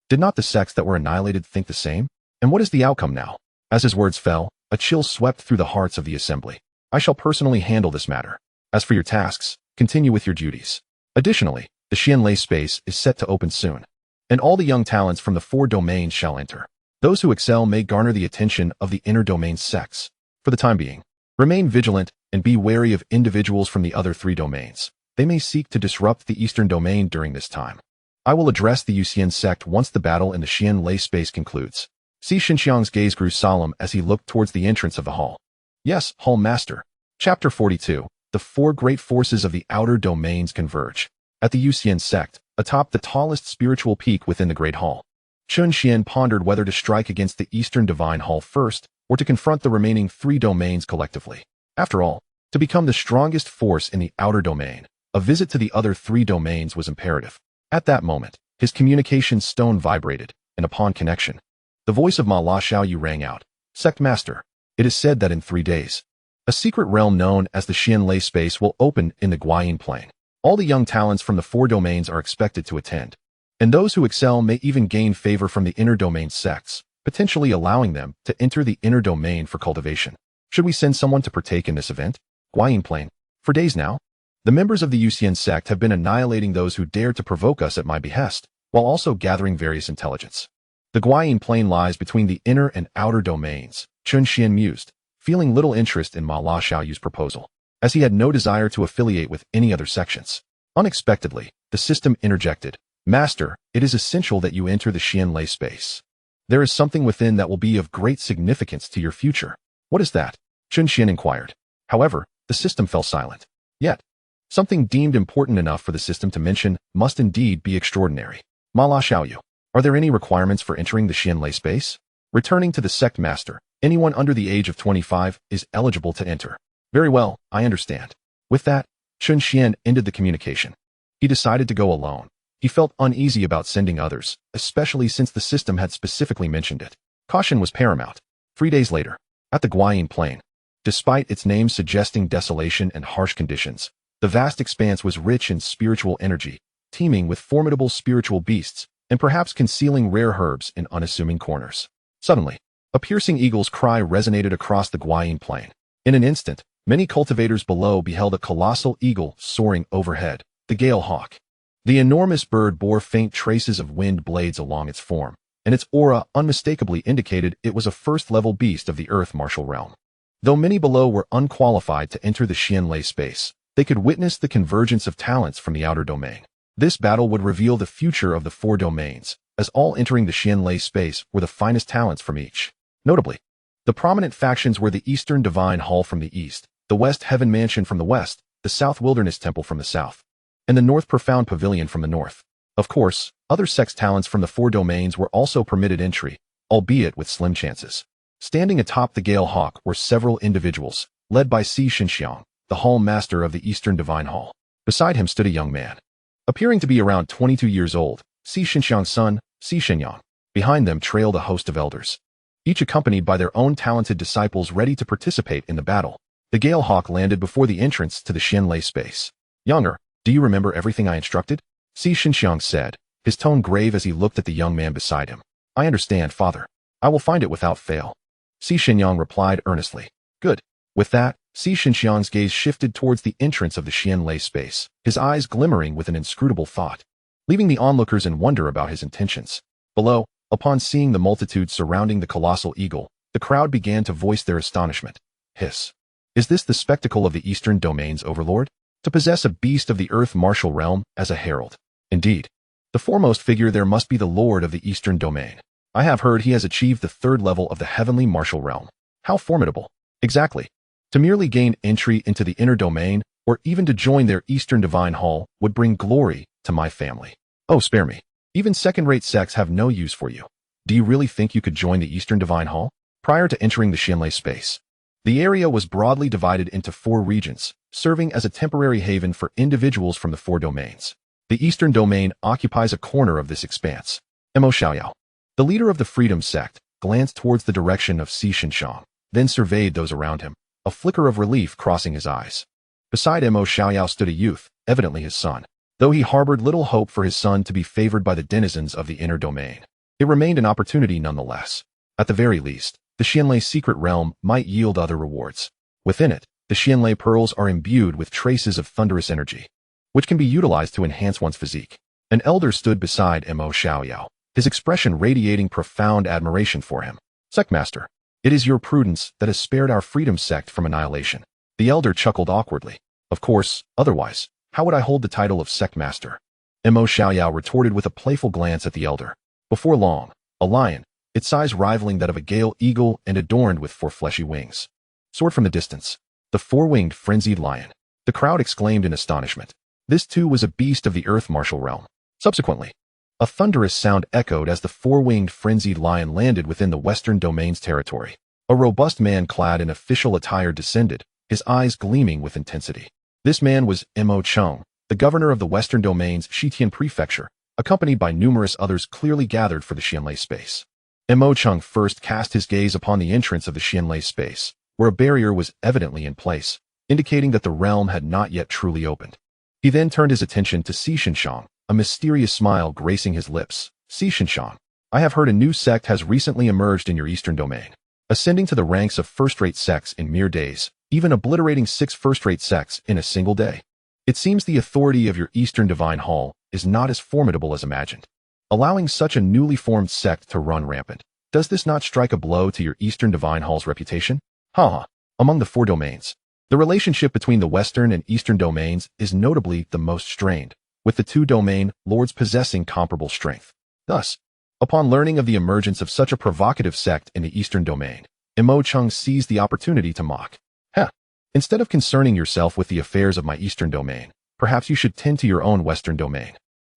Did not the sects that were annihilated think the same? And what is the outcome now? As his words fell, a chill swept through the hearts of the assembly. I shall personally handle this matter. As for your tasks, continue with your duties. Additionally, the Xianlei space is set to open soon, and all the young talents from the 4 domains shall enter. Those who excel may garner the attention of the inner domain sects. For the time being, remain vigilant and be wary of individuals from the other 3 domains. They may seek to disrupt the Eastern Domain during this time. I will address the Yusian sect once the battle in the Xianlei space concludes. Si Xinxiang's gaze grew solemn as he looked towards the entrance of the hall. Yes, Hall Master. Chapter 42. The 4 great forces of the outer domains converge. At the Yusian sect, atop the tallest spiritual peak within the Great Hall, Chen Xuan pondered whether to strike against the Eastern Divine Hall first or to confront the remaining 3 domains collectively. After all, to become the strongest force in the outer domain, a visit to the other 3 domains was imperative. At that moment, his communication stone vibrated, and upon connection, the voice of Ma La Xiaoyu rang out. Sect Master, it is said that in 3 days, a secret realm known as the Xianlei space will open in the Guayin Plain. All the young talents from the 4 domains are expected to attend. And those who excel may even gain favor from the inner domain sects, potentially allowing them to enter the inner domain for cultivation. Should we send someone to partake in this event? Guanyin Plain. For days now, the members of the Yusian sect have been annihilating those who dared to provoke us at my behest, while also gathering various intelligence. The Guanyin Plain lies between the inner and outer domains, Chen Xuan mused, feeling little interest in Ma La Xiaoyu's proposal, as he had no desire to affiliate with any other sections. Unexpectedly, the system interjected, Master, it is essential that you enter the Xianlei space. There is something within that will be of great significance to your future. What is that? Chen Xuan inquired. However, the system fell silent. Yet, something deemed important enough for the system to mention must indeed be extraordinary. Ma La Xiaoyu, are there any requirements for entering the Xianlei space? Returning to the sect master, anyone under the age of 25 is eligible to enter. Very well, I understand. With that, Chen Xuan ended the communication. He decided to go alone. He felt uneasy about sending others, especially since the system had specifically mentioned it. Caution was paramount. 3 days later, at the Guanyin Plain, despite its name suggesting desolation and harsh conditions, the vast expanse was rich in spiritual energy, teeming with formidable spiritual beasts, and perhaps concealing rare herbs in unassuming corners. Suddenly, a piercing eagle's cry resonated across the Guanyin Plain. In an instant, many cultivators below beheld a colossal eagle soaring overhead, the Gale Hawk. The enormous bird bore faint traces of wind blades along its form, and its aura unmistakably indicated it was a first-level beast of the Earth Martial Realm. Though many below were unqualified to enter the Xianlei space, they could witness the convergence of talents from the outer domain. This battle would reveal the future of the 4 domains, as all entering the Xianlei space were the finest talents from each. Notably, the prominent factions were the Eastern Divine Hall from the east, the West Heaven Mansion from the west, the South Wilderness Temple from the south, and the North Profound Pavilion from the north. Of course, other sex talents from the 4 domains were also permitted entry, albeit with slim chances. Standing atop the Gale Hawk were several individuals, led by Xianxiang, the Hall Master of the Eastern Divine Hall. Beside him stood a young man, appearing to be around 22 years old, Xianxiang's son, Xianxiang. Behind them trailed a host of elders, each accompanied by their own talented disciples ready to participate in the battle. The Gale Hawk landed before the entrance to the Xianlei space. Younger, do you remember everything I instructed? Xianxiang said, his tone grave as he looked at the young man beside him. I understand, father. I will find it without fail. Xianxiang replied earnestly. Good. With that, Xianxiang's gaze shifted towards the entrance of the Xianlei space, his eyes glimmering with an inscrutable thought, leaving the onlookers in wonder about his intentions. Below, upon seeing the multitude surrounding the colossal eagle, the crowd began to voice their astonishment. Hiss. Is this the spectacle of the Eastern Domain's overlord? To possess a beast of the Earth Martial Realm as a herald. Indeed, the foremost figure there must be the Lord of the Eastern Domain. I have heard he has achieved the 3rd level of the Heavenly Martial Realm. How formidable. Exactly. To merely gain entry into the inner domain, or even to join their Eastern Divine Hall, would bring glory to my family. Oh, spare me. Even second-rate sects have no use for you. Do you really think you could join the Eastern Divine Hall? Prior to entering the Xianlei space, the area was broadly divided into 4 regions, serving as a temporary haven for individuals from the 4 domains. The Eastern Domain occupies a corner of this expanse. Mo Xiaoyao, the leader of the Freedom Sect, glanced towards the direction of Xianxiang, then surveyed those around him, a flicker of relief crossing his eyes. Beside Mo Xiaoyao stood a youth, evidently his son. Though he harbored little hope for his son to be favored by the denizens of the inner domain, it remained an opportunity nonetheless. At the very least, the Xianlei secret realm might yield other rewards. Within it, the Xianlei pearls are imbued with traces of thunderous energy, which can be utilized to enhance one's physique. An elder stood beside Mo Xiaoyao, his expression radiating profound admiration for him. Sectmaster, it is your prudence that has spared our Freedom Sect from annihilation. The elder chuckled awkwardly. Of course, otherwise, how would I hold the title of Sectmaster? Mo Xiaoyao retorted with a playful glance at the elder. Before long, a lion, its size rivaling that of a gale eagle and adorned with 4 fleshy wings, soared from the distance. The 4-winged frenzied lion. The crowd exclaimed in astonishment. This too was a beast of the Earth Martial Realm. Subsequently, a thunderous sound echoed as the 4-winged frenzied lion landed within the Western Domain's territory. A robust man clad in official attire descended, his eyes gleaming with intensity. This man was Mo Cheng, the governor of the Western Domain's Shitian Prefecture, accompanied by numerous others clearly gathered for the Xianlei space. Mo Cheng first cast his gaze upon the entrance of the Xianlei space, where a barrier was evidently in place, indicating that the realm had not yet truly opened. He then turned his attention to Xianxiang, a mysterious smile gracing his lips. Xianxian, I have heard a new sect has recently emerged in your eastern domain, ascending to the ranks of first-rate sects in mere days, even obliterating 6 first-rate sects in a single day. It seems the authority of your Eastern Divine Hall is not as formidable as imagined, allowing such a newly formed sect to run rampant. Does this not strike a blow to your Eastern Divine Hall's reputation? Haha. Among the 4 domains, the relationship between the Western and Eastern domains is notably the most strained, with the 2 domain lords possessing comparable strength. Thus, upon learning of the emergence of such a provocative sect in the Eastern domain, Imo Chung seized the opportunity to mock. Instead of concerning yourself with the affairs of my Eastern domain, perhaps you should tend to your own Western domain.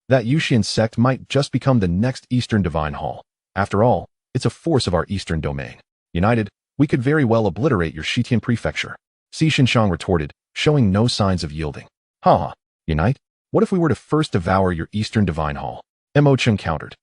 That Yusian sect might just become the next Eastern Divine Hall. After all, it's a force of our Eastern domain. United, we could very well obliterate your Shitian prefecture. Xianxiang retorted, showing no signs of yielding. Haha. Unite? What if we were to first devour your Eastern Divine Hall? Imo Chung countered.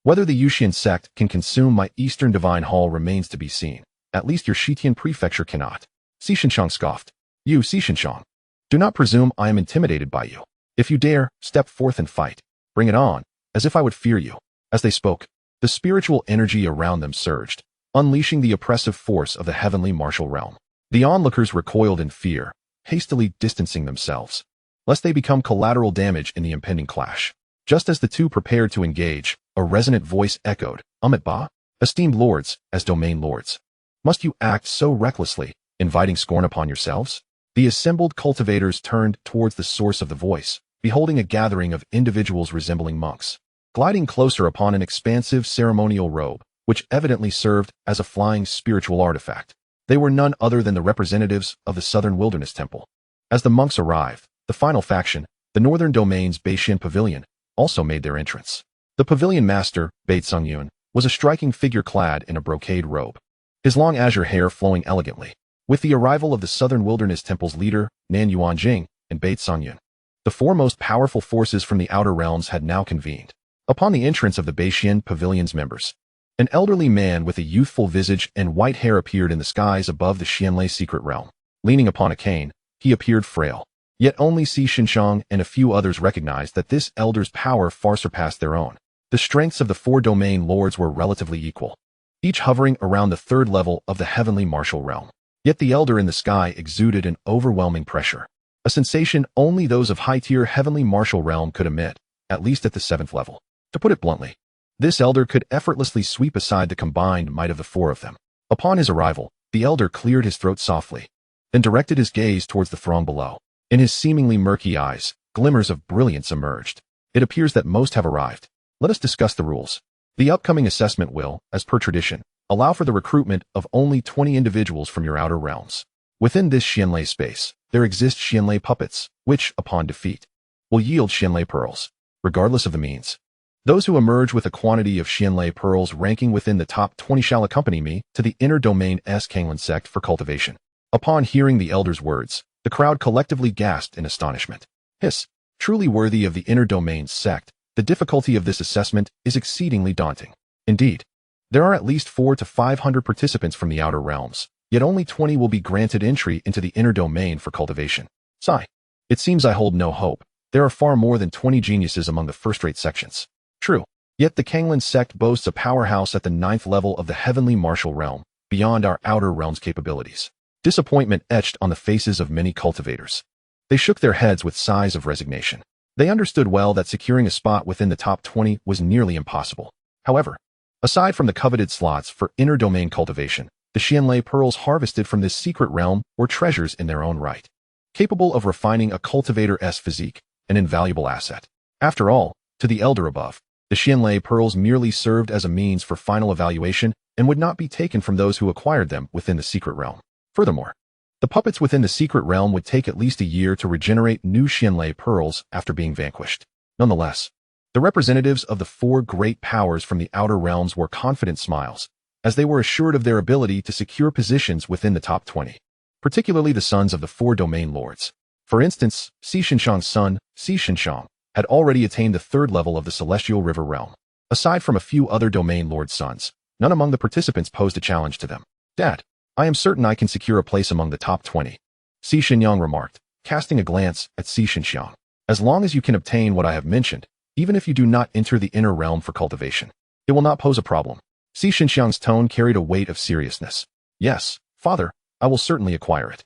Whether the Yusian sect can consume my Eastern Divine Hall remains to be seen. At least your Shitian prefecture cannot. Xianxiang scoffed. You, Xianxiang. Do not presume I am intimidated by you. If you dare, step forth and fight. Bring it on, as if I would fear you. As they spoke, the spiritual energy around them surged, unleashing the oppressive force of the heavenly martial realm. The onlookers recoiled in fear, hastily distancing themselves, lest they become collateral damage in the impending clash. Just as the 2 prepared to engage, a resonant voice echoed, Ba? Esteemed lords, as domain lords, must you act so recklessly, inviting scorn upon yourselves? The assembled cultivators turned towards the source of the voice, beholding a gathering of individuals resembling monks, gliding closer upon an expansive ceremonial robe, which evidently served as a flying spiritual artifact. They were none other than the representatives of the Southern Wilderness Temple. As the monks arrived, the final faction, the Northern Domain's Baishan Pavilion, also made their entrance. The pavilion master, Baitsung was a striking figure clad in a brocade robe, his long azure hair flowing elegantly. With the arrival of the Southern Wilderness Temple's leader, Nan Yuanjing, and Baitsung, the 4 most powerful forces from the Outer Realms had now convened. Upon the entrance of the Baishan Pavilion's members, an elderly man with a youthful visage and white hair appeared in the skies above the Xianlei secret realm. Leaning upon a cane, he appeared frail. Yet only Xianxiang and a few others recognized that this elder's power far surpassed their own. The strengths of the 4 domain lords were relatively equal, each hovering around the 3rd level of the heavenly martial realm. Yet the elder in the sky exuded an overwhelming pressure, a sensation only those of high-tier heavenly martial realm could emit, at least at the 7th level. To put it bluntly, this elder could effortlessly sweep aside the combined might of the 4 of them. Upon his arrival, the elder cleared his throat softly, then directed his gaze towards the throng below. In his seemingly murky eyes, glimmers of brilliance emerged. It appears that most have arrived. Let us discuss the rules. The upcoming assessment will, as per tradition, allow for the recruitment of only 20 individuals from your outer realms. Within this Xianlei space, there exist Xianlei puppets, which, upon defeat, will yield Xianlei pearls, regardless of the means. Those who emerge with a quantity of Xianlei pearls ranking within the top 20 shall accompany me to the inner domain Escalating sect for cultivation. Upon hearing the elder's words, the crowd collectively gasped in astonishment. Truly worthy of the inner domain's sect, the difficulty of this assessment is exceedingly daunting. Indeed, there are at least 400 to 500 participants from the outer realms, yet only 20 will be granted entry into the inner domain for cultivation. Sigh. It seems I hold no hope. There are far more than 20 geniuses among the first-rate sections. True. Yet the Kanglin sect boasts a powerhouse at the 9th level of the heavenly martial realm, beyond our outer realm's capabilities. Disappointment etched on the faces of many cultivators. They shook their heads with sighs of resignation. They understood well that securing a spot within the top 20 was nearly impossible. However, aside from the coveted slots for inner domain cultivation, the Xianlei pearls harvested from this secret realm were treasures in their own right, capable of refining a cultivator's physique, an invaluable asset. After all, to the elder above, the Xianlei pearls merely served as a means for final evaluation and would not be taken from those who acquired them within the secret realm. Furthermore, the puppets within the secret realm would take at least a year to regenerate new Xianlei pearls after being vanquished. Nonetheless, the representatives of the 4 great powers from the outer realms wore confident smiles, as they were assured of their ability to secure positions within the top 20, particularly the sons of the 4 domain lords. For instance, Xianxiang's son, Xianxiang, had already attained the 3rd level of the Celestial River realm. Aside from a few other domain lord sons, none among the participants posed a challenge to them. Dad, I am certain I can secure a place among the top 20, Xianxiang remarked, casting a glance at Xianxiang. As long as you can obtain what I have mentioned, even if you do not enter the inner realm for cultivation, it will not pose a problem. Xianxiang's tone carried a weight of seriousness. Yes, father, I will certainly acquire it.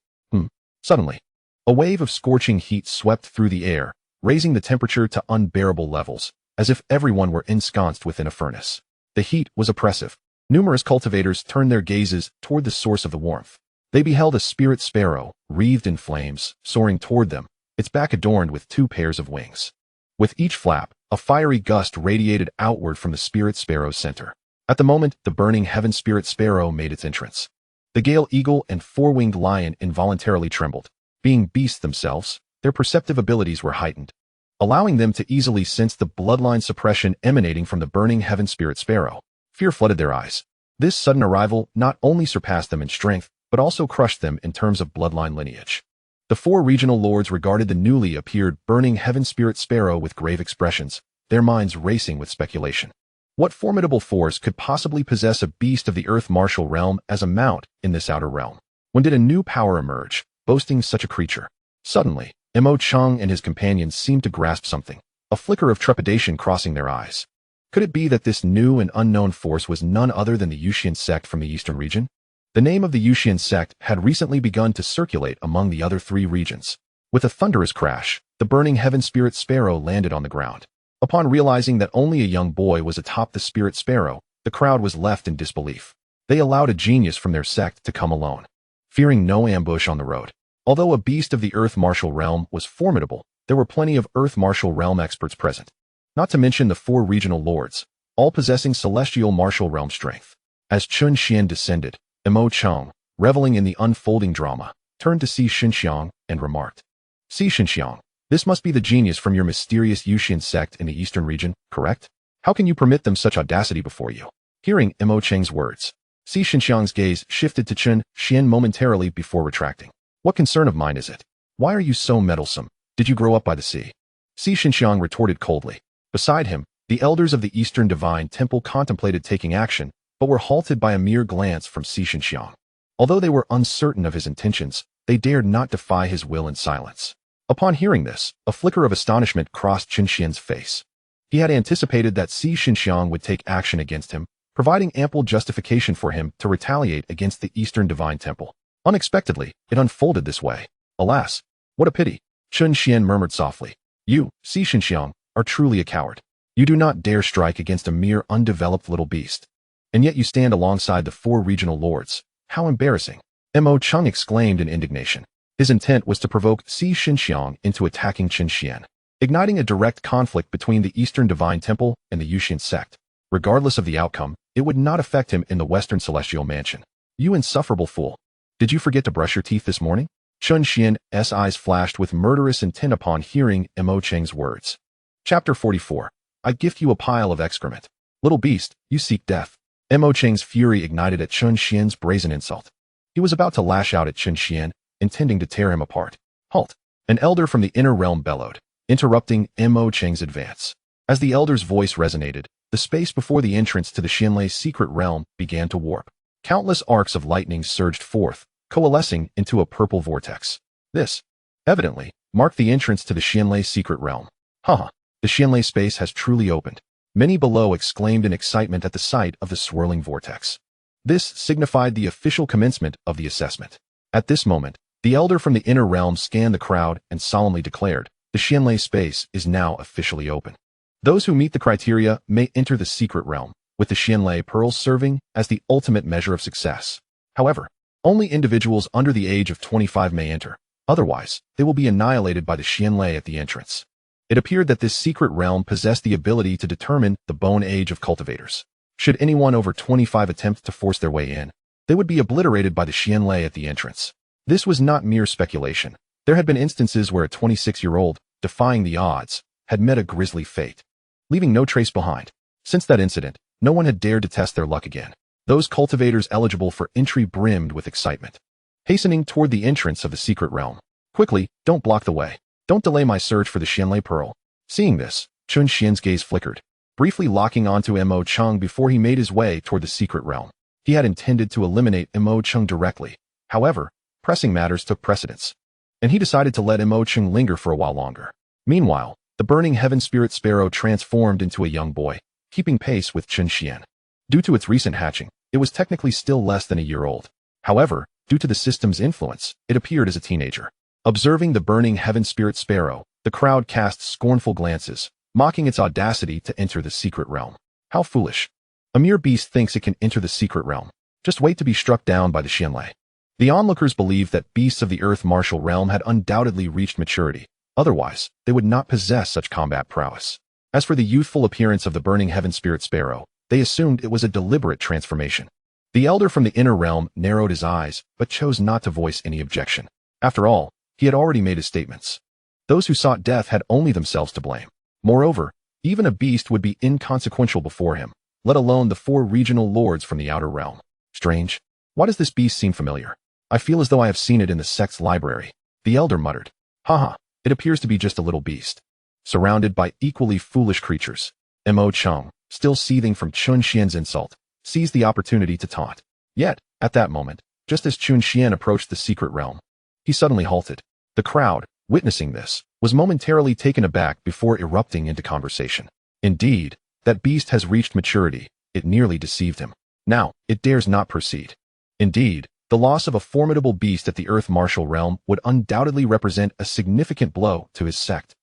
Suddenly, a wave of scorching heat swept through the air, raising the temperature to unbearable levels, as if everyone were ensconced within a furnace. The heat was oppressive. Numerous cultivators turned their gazes toward the source of the warmth. They beheld a spirit sparrow, wreathed in flames, soaring toward them, its back adorned with 2 pairs of wings. With each flap, a fiery gust radiated outward from the spirit sparrow's center. At the moment, the burning heaven spirit sparrow made its entrance. The gale eagle and 4-winged lion involuntarily trembled. Being beasts themselves, their perceptive abilities were heightened, allowing them to easily sense the bloodline suppression emanating from the burning heaven spirit sparrow. Fear flooded their eyes. This sudden arrival not only surpassed them in strength, but also crushed them in terms of bloodline lineage. The 4 regional lords regarded the newly appeared burning heaven spirit sparrow with grave expressions, their minds racing with speculation. What formidable force could possibly possess a beast of the earth martial realm as a mount in this outer realm? When did a new power emerge, boasting such a creature? Suddenly, Mo Cheng and his companions seemed to grasp something, a flicker of trepidation crossing their eyes. Could it be that this new and unknown force was none other than the Yusian sect from the eastern region? The name of the Yusian sect had recently begun to circulate among the other 3 regions. With a thunderous crash, the burning heaven spirit sparrow landed on the ground. Upon realizing that only a young boy was atop the spirit sparrow, the crowd was left in disbelief. They allowed a genius from their sect to come alone, fearing no ambush on the road. Although a beast of the earth martial realm was formidable, there were plenty of earth martial realm experts present. Not to mention the 4 regional lords, all possessing celestial martial realm strength. As Chen Xuan descended, Mo Cheng, reveling in the unfolding drama, turned to Xianxiang and remarked, Xianxiang, this must be the genius from your mysterious Yusian sect in the eastern region, correct? How can you permit them such audacity before you? Hearing Mo Cheng's words, Xianxiang's gaze shifted to Chen Xuan momentarily before retracting. What concern of mine is it? Why are you so meddlesome? Did you grow up by the sea? Xianxiang retorted coldly. Beside him, the elders of the Eastern Divine Temple contemplated taking action, but were halted by a mere glance from Xianxiang. Although they were uncertain of his intentions, they dared not defy his will in silence. Upon hearing this, a flicker of astonishment crossed Chen Xuan's face. He had anticipated that Xianxiang would take action against him, providing ample justification for him to retaliate against the Eastern Divine Temple. Unexpectedly, it unfolded this way. Alas, what a pity, Chen Xuan murmured softly. You, Xianxiang, are truly a coward. You do not dare strike against a mere undeveloped little beast. And yet you stand alongside the 4 regional lords. How embarrassing. Mo Cheng exclaimed in indignation. His intent was to provoke Xianxiang into attacking Chen Xuan, igniting a direct conflict between the Eastern Divine Temple and the Yusian sect. Regardless of the outcome, it would not affect him in the Western Celestial Mansion. You insufferable fool. Did you forget to brush your teeth this morning? Chen Xuan's eyes flashed with murderous intent upon hearing Mo Cheng's words. Chapter 44. I gift you a pile of excrement. Little beast, you seek death. Mo Cheng's fury ignited at Chen Xuan's brazen insult. He was about to lash out at Chen Xuan, intending to tear him apart. Halt! An elder from the inner realm bellowed, interrupting Mo Cheng's advance. As the elder's voice resonated, the space before the entrance to the Xianlei secret realm began to warp. Countless arcs of lightning surged forth, coalescing into a purple vortex. This, evidently, marked the entrance to the Xianlei secret realm. Haha, the Xianlei space has truly opened. Many below exclaimed in excitement at the sight of the swirling vortex. This signified the official commencement of the assessment. At this moment, the elder from the inner realm scanned the crowd and solemnly declared, the Xianlei space is now officially open. Those who meet the criteria may enter the secret realm, with the Xianlei pearls serving as the ultimate measure of success. However, only individuals under the age of 25 may enter. Otherwise, they will be annihilated by the Xianlei at the entrance. It appeared that this secret realm possessed the ability to determine the bone age of cultivators. Should anyone over 25 attempt to force their way in, they would be obliterated by the Xianlei at the entrance. This was not mere speculation. There had been instances where a 26-year-old, defying the odds, had met a grisly fate, leaving no trace behind. Since that incident, no one had dared to test their luck again. Those cultivators eligible for entry brimmed with excitement, hastening toward the entrance of the secret realm. Quickly, don't block the way. Don't delay my search for the Xianlei pearl. Seeing this, Chen Xuan's gaze flickered, briefly locking onto Mo Cheng before he made his way toward the secret realm. He had intended to eliminate Mo Cheng directly. However, pressing matters took precedence, and he decided to let Mo Cheng linger for a while longer. Meanwhile, the burning heaven spirit sparrow transformed into a young boy, keeping pace with Chen Xuan. Due to its recent hatching, it was technically still less than a year old. However, due to the system's influence, it appeared as a teenager. Observing the burning heaven spirit sparrow, the crowd cast scornful glances, mocking its audacity to enter the secret realm. How foolish. A mere beast thinks it can enter the secret realm. Just wait to be struck down by the xianlei. The onlookers believed that beasts of the earth martial realm had undoubtedly reached maturity. Otherwise, they would not possess such combat prowess. As for the youthful appearance of the burning heaven spirit sparrow, they assumed it was a deliberate transformation. The elder from the inner realm narrowed his eyes, but chose not to voice any objection. After all, he had already made his statements. Those who sought death had only themselves to blame. Moreover, even a beast would be inconsequential before him, let alone the 4 regional lords from the outer realm. Strange. Why does this beast seem familiar? I feel as though I have seen it in the sect's library. The elder muttered. Haha, it appears to be just a little beast. Surrounded by equally foolish creatures, Mo Cheng, still seething from Chun Xian's insult, seized the opportunity to taunt. Yet, at that moment, just as Chun Xian approached the secret realm, he suddenly halted. The crowd, witnessing this, was momentarily taken aback before erupting into conversation. Indeed, that beast has reached maturity. It nearly deceived him. Now, it dares not proceed. Indeed, the loss of a formidable beast at the earth martial realm would undoubtedly represent a significant blow to his sect.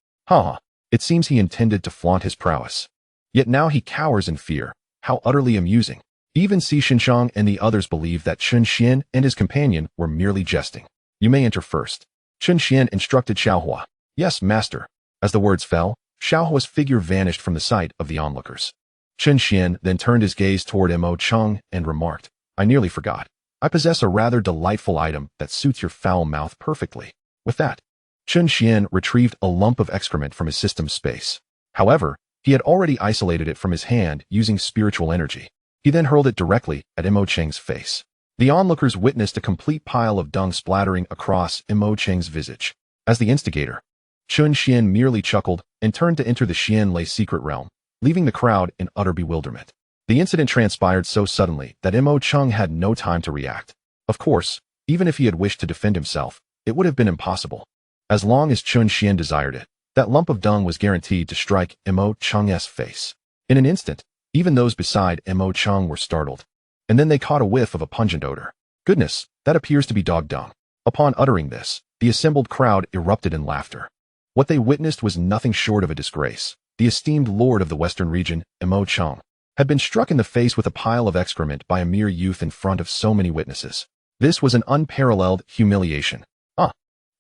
It seems he intended to flaunt his prowess. Yet now he cowers in fear. How utterly amusing. Even Si Shinshang and the others believed that Chen Xuan and his companion were merely jesting. You may enter first. Chen Xuan instructed Xiaohua. Yes, master. As the words fell, Xiaohua's figure vanished from the sight of the onlookers. Chen Xuan then turned his gaze toward Mo Cheng and remarked, I nearly forgot. I possess a rather delightful item that suits your foul mouth perfectly. With that, Chen Xuan retrieved a lump of excrement from his system's space. However, he had already isolated it from his hand using spiritual energy. He then hurled it directly at Mo Cheng's face. The onlookers witnessed a complete pile of dung splattering across Mo Cheng's visage. As the instigator, Chen Xuan merely chuckled and turned to enter the Xianlei secret realm, leaving the crowd in utter bewilderment. The incident transpired so suddenly that Mo Cheng had no time to react. Of course, even if he had wished to defend himself, it would have been impossible. As long as Chen Xuan desired it, that lump of dung was guaranteed to strike Mo Cheng's face. In an instant, even those beside Mo Cheng were startled. And then they caught a whiff of a pungent odor. Goodness, that appears to be dog dung. Upon uttering this, the assembled crowd erupted in laughter. What they witnessed was nothing short of a disgrace. The esteemed lord of the western region, Mo Cheng, had been struck in the face with a pile of excrement by a mere youth in front of so many witnesses. This was an unparalleled humiliation.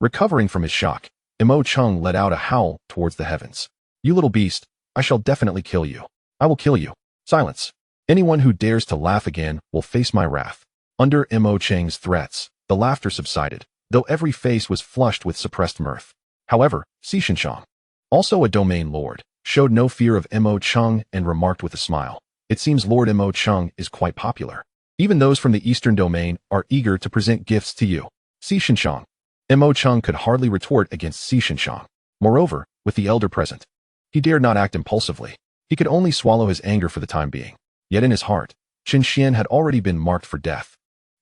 Recovering from his shock, Mo Cheng let out a howl towards the heavens. You little beast, I shall definitely kill you. I will kill you. Silence. Anyone who dares to laugh again will face my wrath. Under Mo Cheng's threats, the laughter subsided, though every face was flushed with suppressed mirth. However, Si Shinshang, also a domain lord, showed no fear of Mo Cheng and remarked with a smile. It seems Lord Mo Cheng is quite popular. Even those from the eastern domain are eager to present gifts to you. Si Shinshang. Mo Cheng could hardly retort against Si Shinshang. Moreover, with the elder present, he dared not act impulsively. He could only swallow his anger for the time being. Yet in his heart, Chen Xuan had already been marked for death.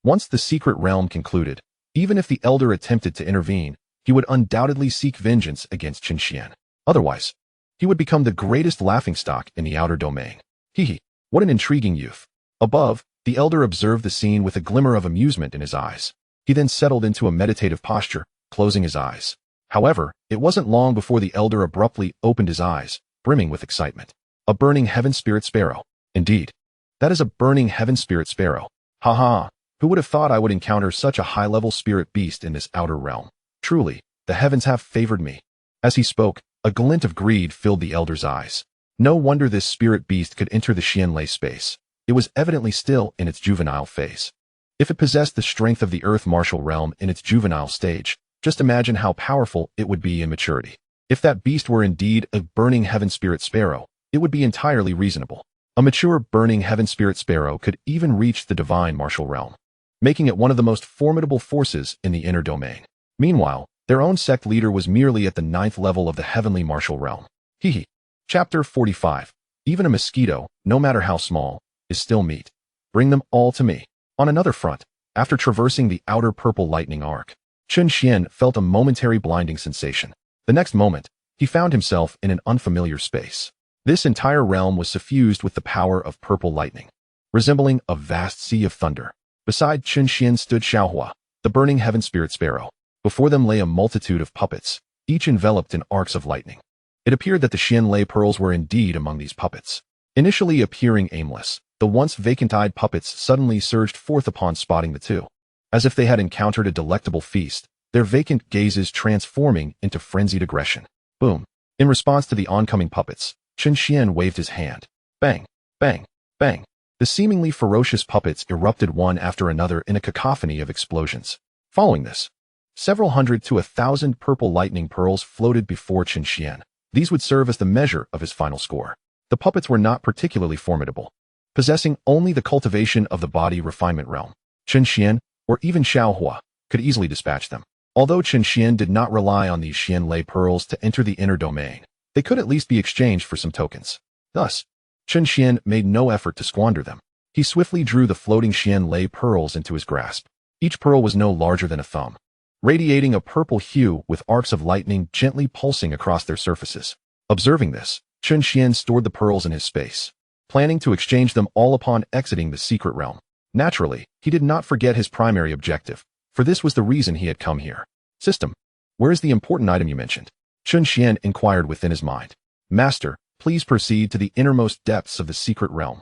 Once the secret realm concluded, even if the elder attempted to intervene, he would undoubtedly seek vengeance against Chen Xuan. Otherwise, he would become the greatest laughingstock in the outer domain. What an intriguing youth. Above, the elder observed the scene with a glimmer of amusement in his eyes. He then settled into a meditative posture, closing his eyes. However, it wasn't long before the elder abruptly opened his eyes, brimming with excitement. A burning heaven spirit sparrow. Indeed. That is a burning heaven spirit sparrow. Who would have thought I would encounter such a high-level spirit beast in this outer realm? Truly, the heavens have favored me. As he spoke, a glint of greed filled the elder's eyes. No wonder this spirit beast could enter the Xianlei space. It was evidently still in its juvenile phase. If it possessed the strength of the earth martial realm in its juvenile stage, just imagine how powerful it would be in maturity. If that beast were indeed a burning heaven spirit sparrow, it would be entirely reasonable. A mature burning heaven spirit sparrow could even reach the divine martial realm, making it one of the most formidable forces in the inner domain. Meanwhile, their own sect leader was merely at the 9th level of the heavenly martial realm. Chapter 45. Even a mosquito, no matter how small, is still meat. Bring them all to me. On another front, after traversing the outer purple lightning arc, Chen Xuan felt a momentary blinding sensation. The next moment, he found himself in an unfamiliar space. This entire realm was suffused with the power of purple lightning, resembling a vast sea of thunder. Beside Chen Xuan stood Xiaohua, the burning heaven spirit sparrow. Before them lay a multitude of puppets, each enveloped in arcs of lightning. It appeared that the Xianlei pearls were indeed among these puppets. Initially appearing aimless, the once vacant-eyed puppets suddenly surged forth upon spotting the two. As if they had encountered a delectable feast, their vacant gazes transforming into frenzied aggression. Boom. In response to the oncoming puppets, Chen Xuan waved his hand. Bang, bang, bang. The seemingly ferocious puppets erupted one after another in a cacophony of explosions. Following this, several hundred to 1,000 purple lightning pearls floated before Chen Xuan. These would serve as the measure of his final score. The puppets were not particularly formidable, possessing only the cultivation of the body refinement realm. Chen Xuan, or even Xiaohua, could easily dispatch them. Although Chen Xuan did not rely on these Xianlei pearls to enter the inner domain, they could at least be exchanged for some tokens. Thus, Chen Xuan made no effort to squander them. He swiftly drew the floating Xianlei pearls into his grasp. Each pearl was no larger than a thumb, radiating a purple hue with arcs of lightning gently pulsing across their surfaces. Observing this, Chen Xuan stored the pearls in his space, planning to exchange them all upon exiting the secret realm. Naturally, he did not forget his primary objective, for this was the reason he had come here. System, where is the important item you mentioned? Chen Xuan inquired within his mind. Master, please proceed to the innermost depths of the secret realm.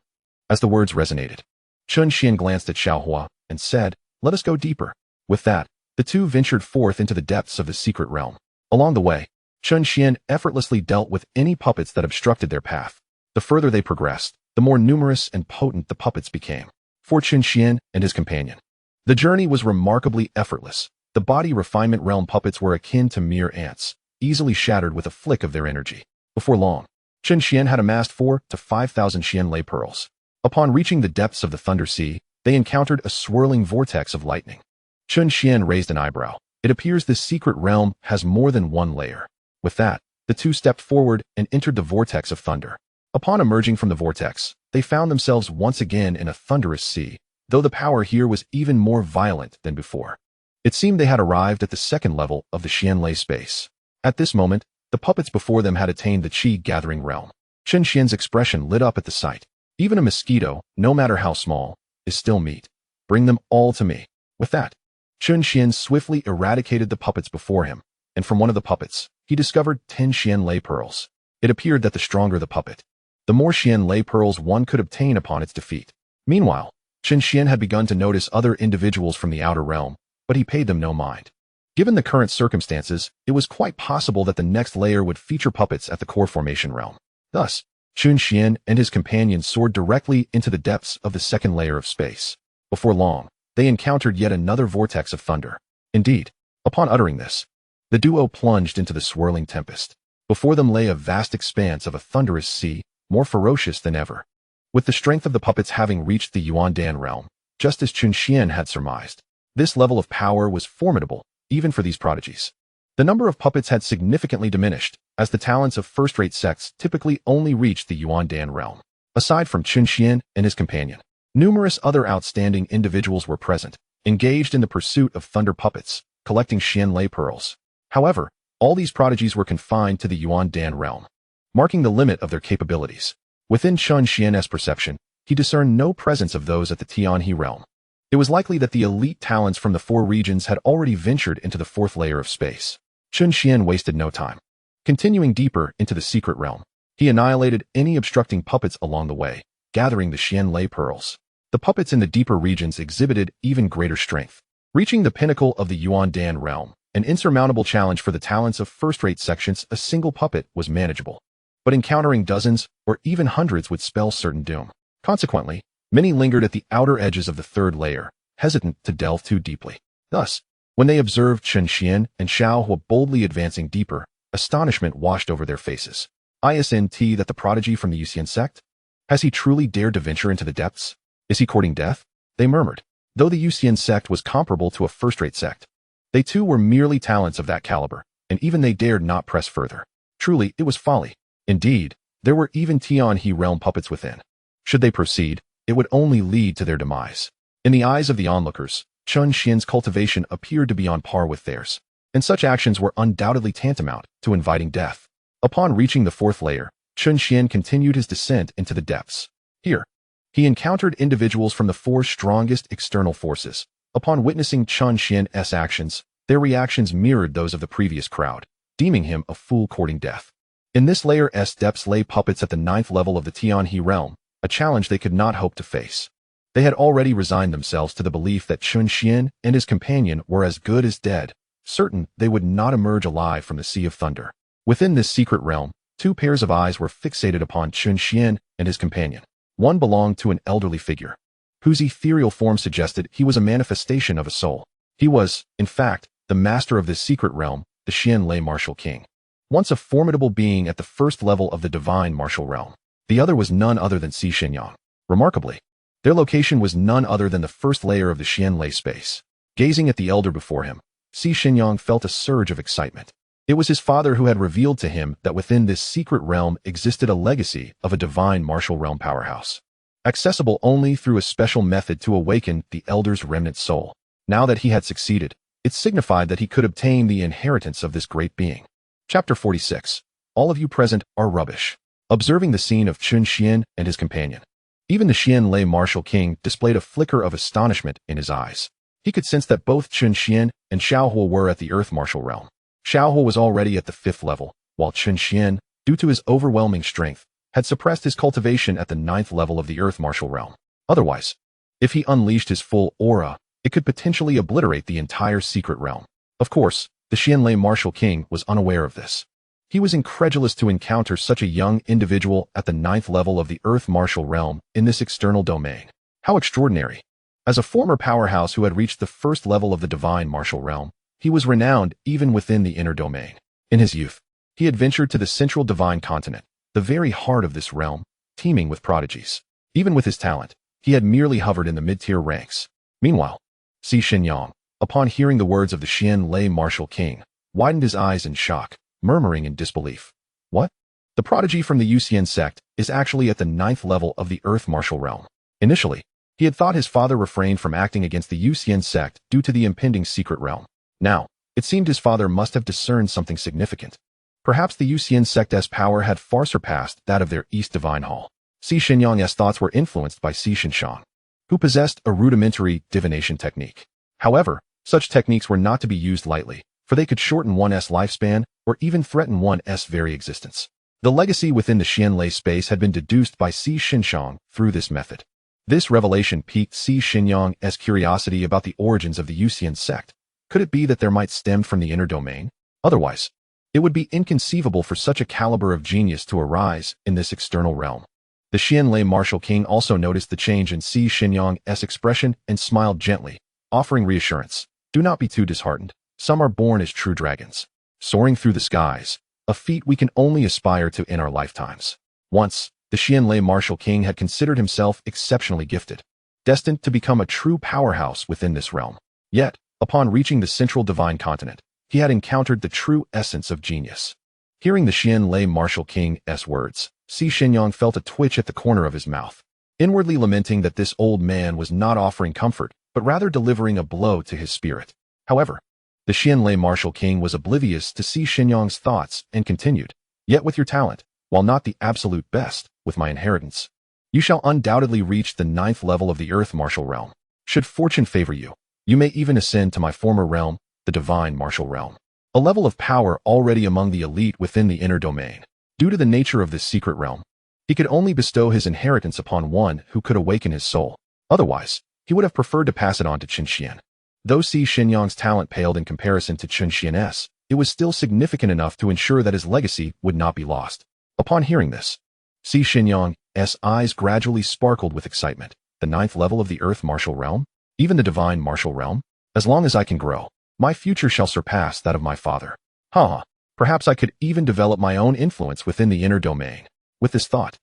As the words resonated, Chen Xuan glanced at Xiaohua and said, let us go deeper. With that, the two ventured forth into the depths of the secret realm. Along the way, Chen Xuan effortlessly dealt with any puppets that obstructed their path. The further they progressed, the more numerous and potent the puppets became. For Chen Xuan and his companion, the journey was remarkably effortless. The body refinement realm puppets were akin to mere ants, easily shattered with a flick of their energy. Before long, Chen Xuan had amassed 4,000 to 5,000 Xianlei pearls. Upon reaching the depths of the Thunder Sea, they encountered a swirling vortex of lightning. Chen Xuan raised an eyebrow. It appears this secret realm has more than one layer. With that, the two stepped forward and entered the vortex of thunder. Upon emerging from the vortex, they found themselves once again in a thunderous sea, though the power here was even more violent than before. It seemed they had arrived at the second level of the Xianlei space. At this moment, the puppets before them had attained the Qi-gathering realm. Chen Xuan's expression lit up at the sight. Even a mosquito, no matter how small, is still meat. Bring them all to me. With that, Chen Xuan swiftly eradicated the puppets before him, and from one of the puppets, he discovered 10 Xianlei pearls. It appeared that the stronger the puppet, the more Xianlei pearls one could obtain upon its defeat. Meanwhile, Chen Xuan had begun to notice other individuals from the outer realm, but he paid them no mind. Given the current circumstances, it was quite possible that the next layer would feature puppets at the core formation realm. Thus, Chen Xuan and his companions soared directly into the depths of the second layer of space. Before long, they encountered yet another vortex of thunder. Indeed, upon uttering this, the duo plunged into the swirling tempest. Before them lay a vast expanse of a thunderous sea, more ferocious than ever. With the strength of the puppets having reached the Yuandan realm, just as Chen Xuan had surmised, this level of power was formidable, even for these prodigies. The number of puppets had significantly diminished, as the talents of first-rate sects typically only reached the Yuandan realm. Aside from Chen Xuan and his companion, numerous other outstanding individuals were present, engaged in the pursuit of thunder puppets, collecting Xianlei pearls. However, all these prodigies were confined to the Yuandan realm, marking the limit of their capabilities. Within Chen Xuan's perception, he discerned no presence of those at the Tianhe realm. It was likely that the elite talents from the four regions had already ventured into the fourth layer of space. Chen Xuan wasted no time. Continuing deeper into the secret realm, he annihilated any obstructing puppets along the way, gathering the Xianlei pearls. The puppets in the deeper regions exhibited even greater strength. Reaching the pinnacle of the Yuandan realm, an insurmountable challenge for the talents of first-rate sections, a single puppet was manageable. But encountering dozens or even hundreds would spell certain doom. Consequently, many lingered at the outer edges of the third layer, hesitant to delve too deeply. Thus, when they observed Chen Xuan and Xiaohua boldly advancing deeper, astonishment washed over their faces. Isn't that the prodigy from the Yusian sect? Has he truly dared to venture into the depths? Is he courting death? They murmured. Though the Yusian sect was comparable to a first-rate sect, they too were merely talents of that caliber, and even they dared not press further. Truly, it was folly. Indeed, there were even Tianhe realm puppets within. Should they proceed, it would only lead to their demise. In the eyes of the onlookers, Chen Xuan's cultivation appeared to be on par with theirs, and such actions were undoubtedly tantamount to inviting death. Upon reaching the fourth layer, Chen Xuan continued his descent into the depths. Here, he encountered individuals from the four strongest external forces. Upon witnessing Chen Xuan's actions, their reactions mirrored those of the previous crowd, deeming him a fool courting death. In this layer's depths lay puppets at the 9th level of the Tianhe realm, a challenge they could not hope to face. They had already resigned themselves to the belief that Chen Xuan and his companion were as good as dead, certain they would not emerge alive from the Sea of Thunder. Within this secret realm, 2 pairs of eyes were fixated upon Chen Xuan and his companion. One belonged to an elderly figure, whose ethereal form suggested he was a manifestation of a soul. He was, in fact, the master of this secret realm, the Xianlei Martial King. Once a formidable being at the first level of the divine martial realm. The other was none other than Xi Xinyang. Remarkably, their location was none other than the first layer of the Xianlei space. Gazing at the elder before him, Xi Xinyang felt a surge of excitement. It was his father who had revealed to him that within this secret realm existed a legacy of a divine martial realm powerhouse, accessible only through a special method to awaken the elder's remnant soul. Now that he had succeeded, it signified that he could obtain the inheritance of this great being. Chapter 46. All of you present are rubbish. Observing the scene of Chen Xuan and his companion, even the Xianlei Martial King displayed a flicker of astonishment in his eyes. He could sense that both Chen Xuan and Xiaohu were at the Earth Martial Realm. Xiaohu was already at the 5th level, while Chen Xuan, due to his overwhelming strength, had suppressed his cultivation at the 9th level of the Earth Martial Realm. Otherwise, if he unleashed his full aura, it could potentially obliterate the entire secret realm. Of course, the Xianlei Martial King was unaware of this. He was incredulous to encounter such a young individual at the 9th level of the Earth Martial Realm in this external domain. How extraordinary! As a former powerhouse who had reached the 1st level of the Divine Martial Realm, he was renowned even within the inner domain. In his youth, he had ventured to the central divine continent, the very heart of this realm, teeming with prodigies. Even with his talent, he had merely hovered in the mid-tier ranks. Meanwhile, Xi Xinyang, upon hearing the words of the Xianlei Martial King, widened his eyes in shock, murmuring in disbelief. What? The prodigy from the Yusian sect is actually at the 9th level of the Earth Martial Realm. Initially, he had thought his father refrained from acting against the Yusian sect due to the impending secret realm. Now, it seemed his father must have discerned something significant. Perhaps the Yusian sect's power had far surpassed that of their East Divine Hall. Xi Xinyang's thoughts were influenced by Xi Xinshan, who possessed a rudimentary divination technique. However, such techniques were not to be used lightly, for they could shorten one's lifespan or even threaten one's very existence. The legacy within the Xianlei space had been deduced by Xi Xinshan through this method. This revelation piqued Xi Xinyang's curiosity about the origins of the Yusian sect. Could it be that there might stem from the inner domain? Otherwise, it would be inconceivable for such a caliber of genius to arise in this external realm. The Xianlei Martial King also noticed the change in Xi Xinyang's expression and smiled gently, offering reassurance. Do not be too disheartened. Some are born as true dragons, soaring through the skies, a feat we can only aspire to in our lifetimes. Once, the Xianlei Martial King had considered himself exceptionally gifted, destined to become a true powerhouse within this realm. Yet, upon reaching the central divine continent, he had encountered the true essence of genius. Hearing the Xianlei Martial King's words, Xi Xinyang felt a twitch at the corner of his mouth, inwardly lamenting that this old man was not offering comfort, but rather delivering a blow to his spirit. However, the Xianlei Martial King was oblivious to Xi Xinyang's thoughts and continued, Yet with your talent, while not the absolute best, with my inheritance, you shall undoubtedly reach the 9th level of the Earth Martial Realm. Should fortune favor you, you may even ascend to my former realm, the Divine Martial Realm, a level of power already among the elite within the inner domain. Due to the nature of this secret realm, he could only bestow his inheritance upon one who could awaken his soul. Otherwise, he would have preferred to pass it on to Chen Xuan. Though Xi Xinyang's talent paled in comparison to Chen Xuan's, it was still significant enough to ensure that his legacy would not be lost. Upon hearing this, Xi Xinyang's eyes gradually sparkled with excitement. The 9th level of the Earth Martial Realm? Even the Divine Martial Realm? As long as I can grow, my future shall surpass that of my father. Perhaps I could even develop my own influence within the inner domain. With this thought,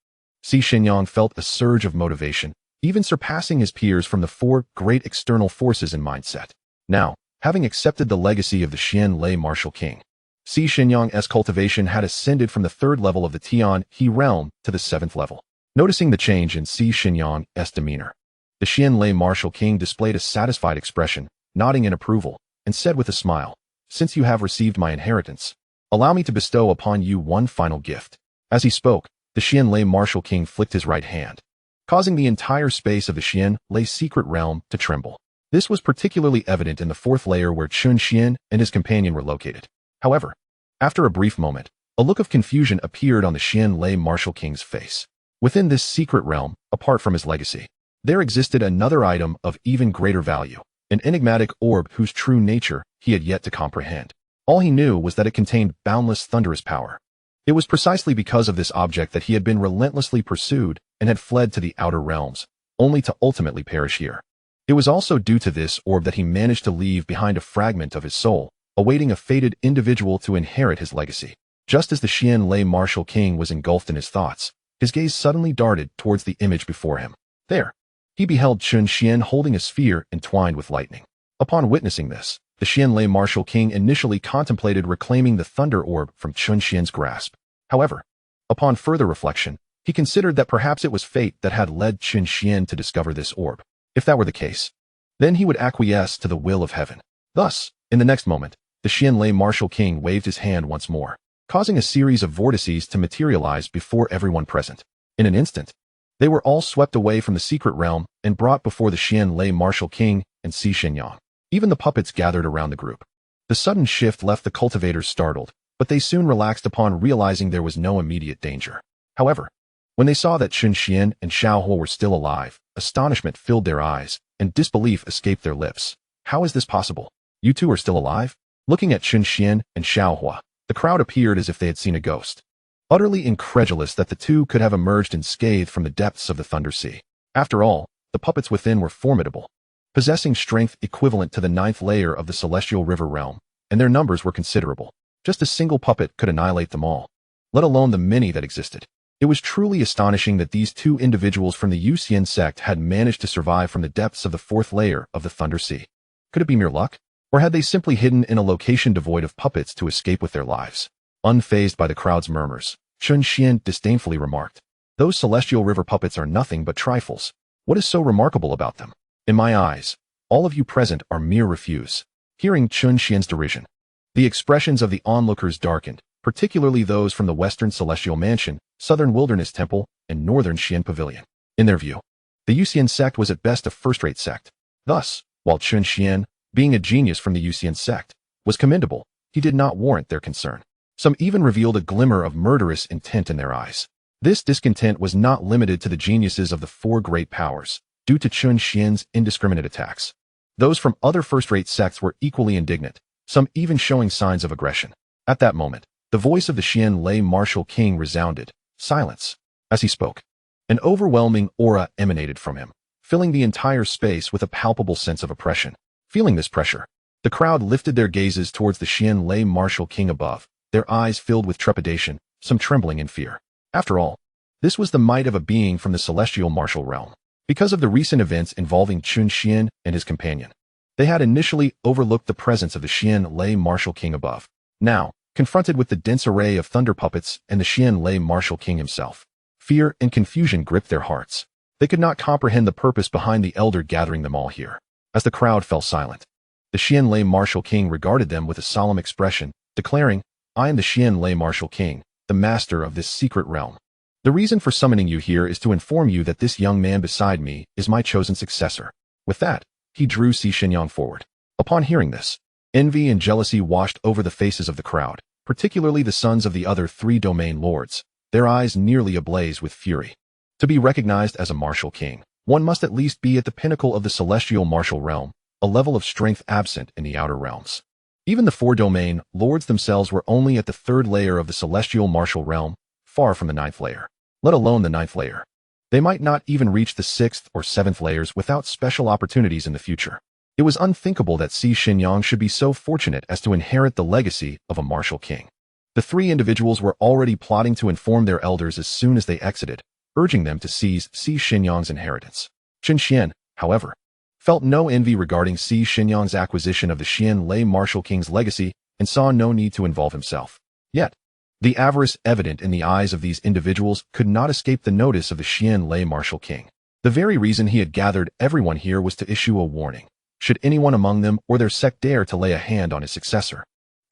Xi Xinyang felt a surge of motivation, even surpassing his peers from the 4 great external forces in mindset. Now, having accepted the legacy of the Xianlei Martial King, Xi Xinyang's cultivation had ascended from the 3rd level of the Tianhe realm to the 7th level. Noticing the change in Xi Xinyang's demeanor, the Xianlei Martial King displayed a satisfied expression, nodding in approval, and said with a smile, Since you have received my inheritance, Allow me to bestow upon you one final gift." As he spoke, the Xianlei Martial King flicked his right hand, causing the entire space of the Xianlei secret realm to tremble. This was particularly evident in the fourth layer where Chen Xuan and his companion were located. However, after a brief moment, a look of confusion appeared on the Xianlei Martial King's face. Within this secret realm, apart from his legacy, there existed another item of even greater value, an enigmatic orb whose true nature he had yet to comprehend. All he knew was that it contained boundless thunderous power. It was precisely because of this object that he had been relentlessly pursued and had fled to the outer realms, only to ultimately perish here. It was also due to this orb that he managed to leave behind a fragment of his soul, awaiting a fated individual to inherit his legacy. Just as the Xianlei Martial King was engulfed in his thoughts, his gaze suddenly darted towards the image before him. There, he beheld Chen Xuan holding a sphere entwined with lightning. Upon witnessing this, the Xianlei Martial King initially contemplated reclaiming the thunder orb from Chen Xuan's grasp. However, upon further reflection, he considered that perhaps it was fate that had led Chen Xuan to discover this orb. If that were the case, then he would acquiesce to the will of heaven. Thus, in the next moment, the Xianlei Martial King waved his hand once more, causing a series of vortices to materialize before everyone present. In an instant, they were all swept away from the secret realm and brought before the Xianlei Martial King and Xi Shenyang. Even the puppets gathered around the group. The sudden shift left the cultivators startled, but they soon relaxed upon realizing there was no immediate danger. However, when they saw that Chen Xuan and Xiao Hou were still alive, astonishment filled their eyes, and disbelief escaped their lips. "How is this possible? You two are still alive?" Looking at Chen Xuan and Xiao Hou, the crowd appeared as if they had seen a ghost, utterly incredulous that the two could have emerged unscathed from the depths of the Thunder Sea. After all, the puppets within were formidable, possessing strength equivalent to the 9th layer of the Celestial River realm, and their numbers were considerable. Just a single puppet could annihilate them all, let alone the many that existed. It was truly astonishing that these two individuals from the Yusian sect had managed to survive from the depths of the 4th layer of the Thunder Sea. Could it be mere luck? Or had they simply hidden in a location devoid of puppets to escape with their lives? Unfazed by the crowd's murmurs, Chen Xuan disdainfully remarked, "Those Celestial River puppets are nothing but trifles. What is so remarkable about them? In my eyes, all of you present are mere refuse." Hearing Chen Xuan's derision, the expressions of the onlookers darkened, particularly those from the Western Celestial Mansion, Southern Wilderness Temple, and Northern Xian Pavilion. In their view, the Yusian sect was at best a first-rate sect. Thus, while Chen Xuan, being a genius from the Yusian sect, was commendable, he did not warrant their concern. Some even revealed a glimmer of murderous intent in their eyes. This discontent was not limited to the geniuses of the 4 great powers, due to Chen Xuan's indiscriminate attacks. Those from other first-rate sects were equally indignant, some even showing signs of aggression. At that moment, the voice of the Xianlei Martial King resounded. Silence. As he spoke, an overwhelming aura emanated from him, filling the entire space with a palpable sense of oppression. Feeling this pressure, the crowd lifted their gazes towards the Xianlei Martial King above, their eyes filled with trepidation, some trembling in fear. After all, this was the might of a being from the celestial martial realm. Because of the recent events involving Chen Xuan and his companion, they had initially overlooked the presence of the Xianlei Martial King above. Now, confronted with the dense array of thunder puppets and the Xianlei Martial King himself, fear and confusion gripped their hearts. They could not comprehend the purpose behind the elder gathering them all here. As the crowd fell silent, the Xianlei Martial King regarded them with a solemn expression, declaring, "I am the Xianlei Martial King, the master of this secret realm. The reason for summoning you here is to inform you that this young man beside me is my chosen successor." With that, he drew Xi Shenyang forward. Upon hearing this, envy and jealousy washed over the faces of the crowd, particularly the sons of the other 3 domain lords, their eyes nearly ablaze with fury. To be recognized as a martial king, one must at least be at the pinnacle of the celestial martial realm, a level of strength absent in the outer realms. Even the 4 domain lords themselves were only at the 3rd layer of the celestial martial realm, far from the 9th layer, let alone the 9th layer. They might not even reach the 6th or 7th layers without special opportunities in the future. It was unthinkable that Xi Shenyang should be so fortunate as to inherit the legacy of a martial king. The 3 individuals were already plotting to inform their elders as soon as they exited, urging them to seize Xi Shenyang's inheritance. Chen Xuan, however, felt no envy regarding Xi Shenyang's acquisition of the Xianlei Martial King's legacy and saw no need to involve himself. Yet, the avarice evident in the eyes of these individuals could not escape the notice of the Xianlei Martial King. The very reason he had gathered everyone here was to issue a warning, should anyone among them or their sect dare to lay a hand on his successor.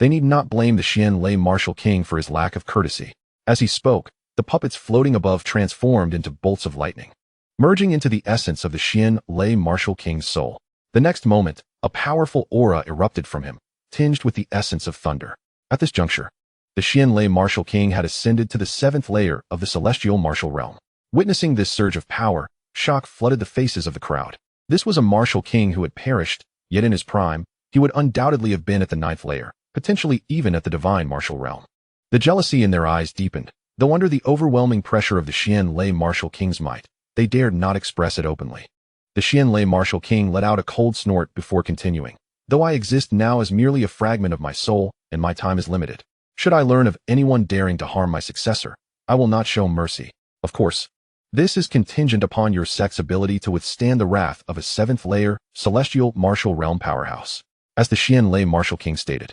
They need not blame the Xian Lei Martial King for his lack of courtesy. As he spoke, the puppets floating above transformed into bolts of lightning, merging into the essence of the Xian Lei Martial King's soul. The next moment, a powerful aura erupted from him, tinged with the essence of thunder. At this juncture, the Xian Lei Martial King had ascended to the 7th layer of the celestial martial realm. Witnessing this surge of power, shock flooded the faces of the crowd. This was a martial king who had perished, yet in his prime, he would undoubtedly have been at the 9th layer, potentially even at the divine martial realm. The jealousy in their eyes deepened, though under the overwhelming pressure of the Xian Lei Martial King's might, they dared not express it openly. The Xian Lei Martial King let out a cold snort before continuing. Though I exist now as merely a fragment of my soul, and my time is limited, should I learn of anyone daring to harm my successor, I will not show mercy. Of course, this is contingent upon your sect's ability to withstand the wrath of a 7th layer, celestial martial realm powerhouse. As the Xian Lei Martial King stated,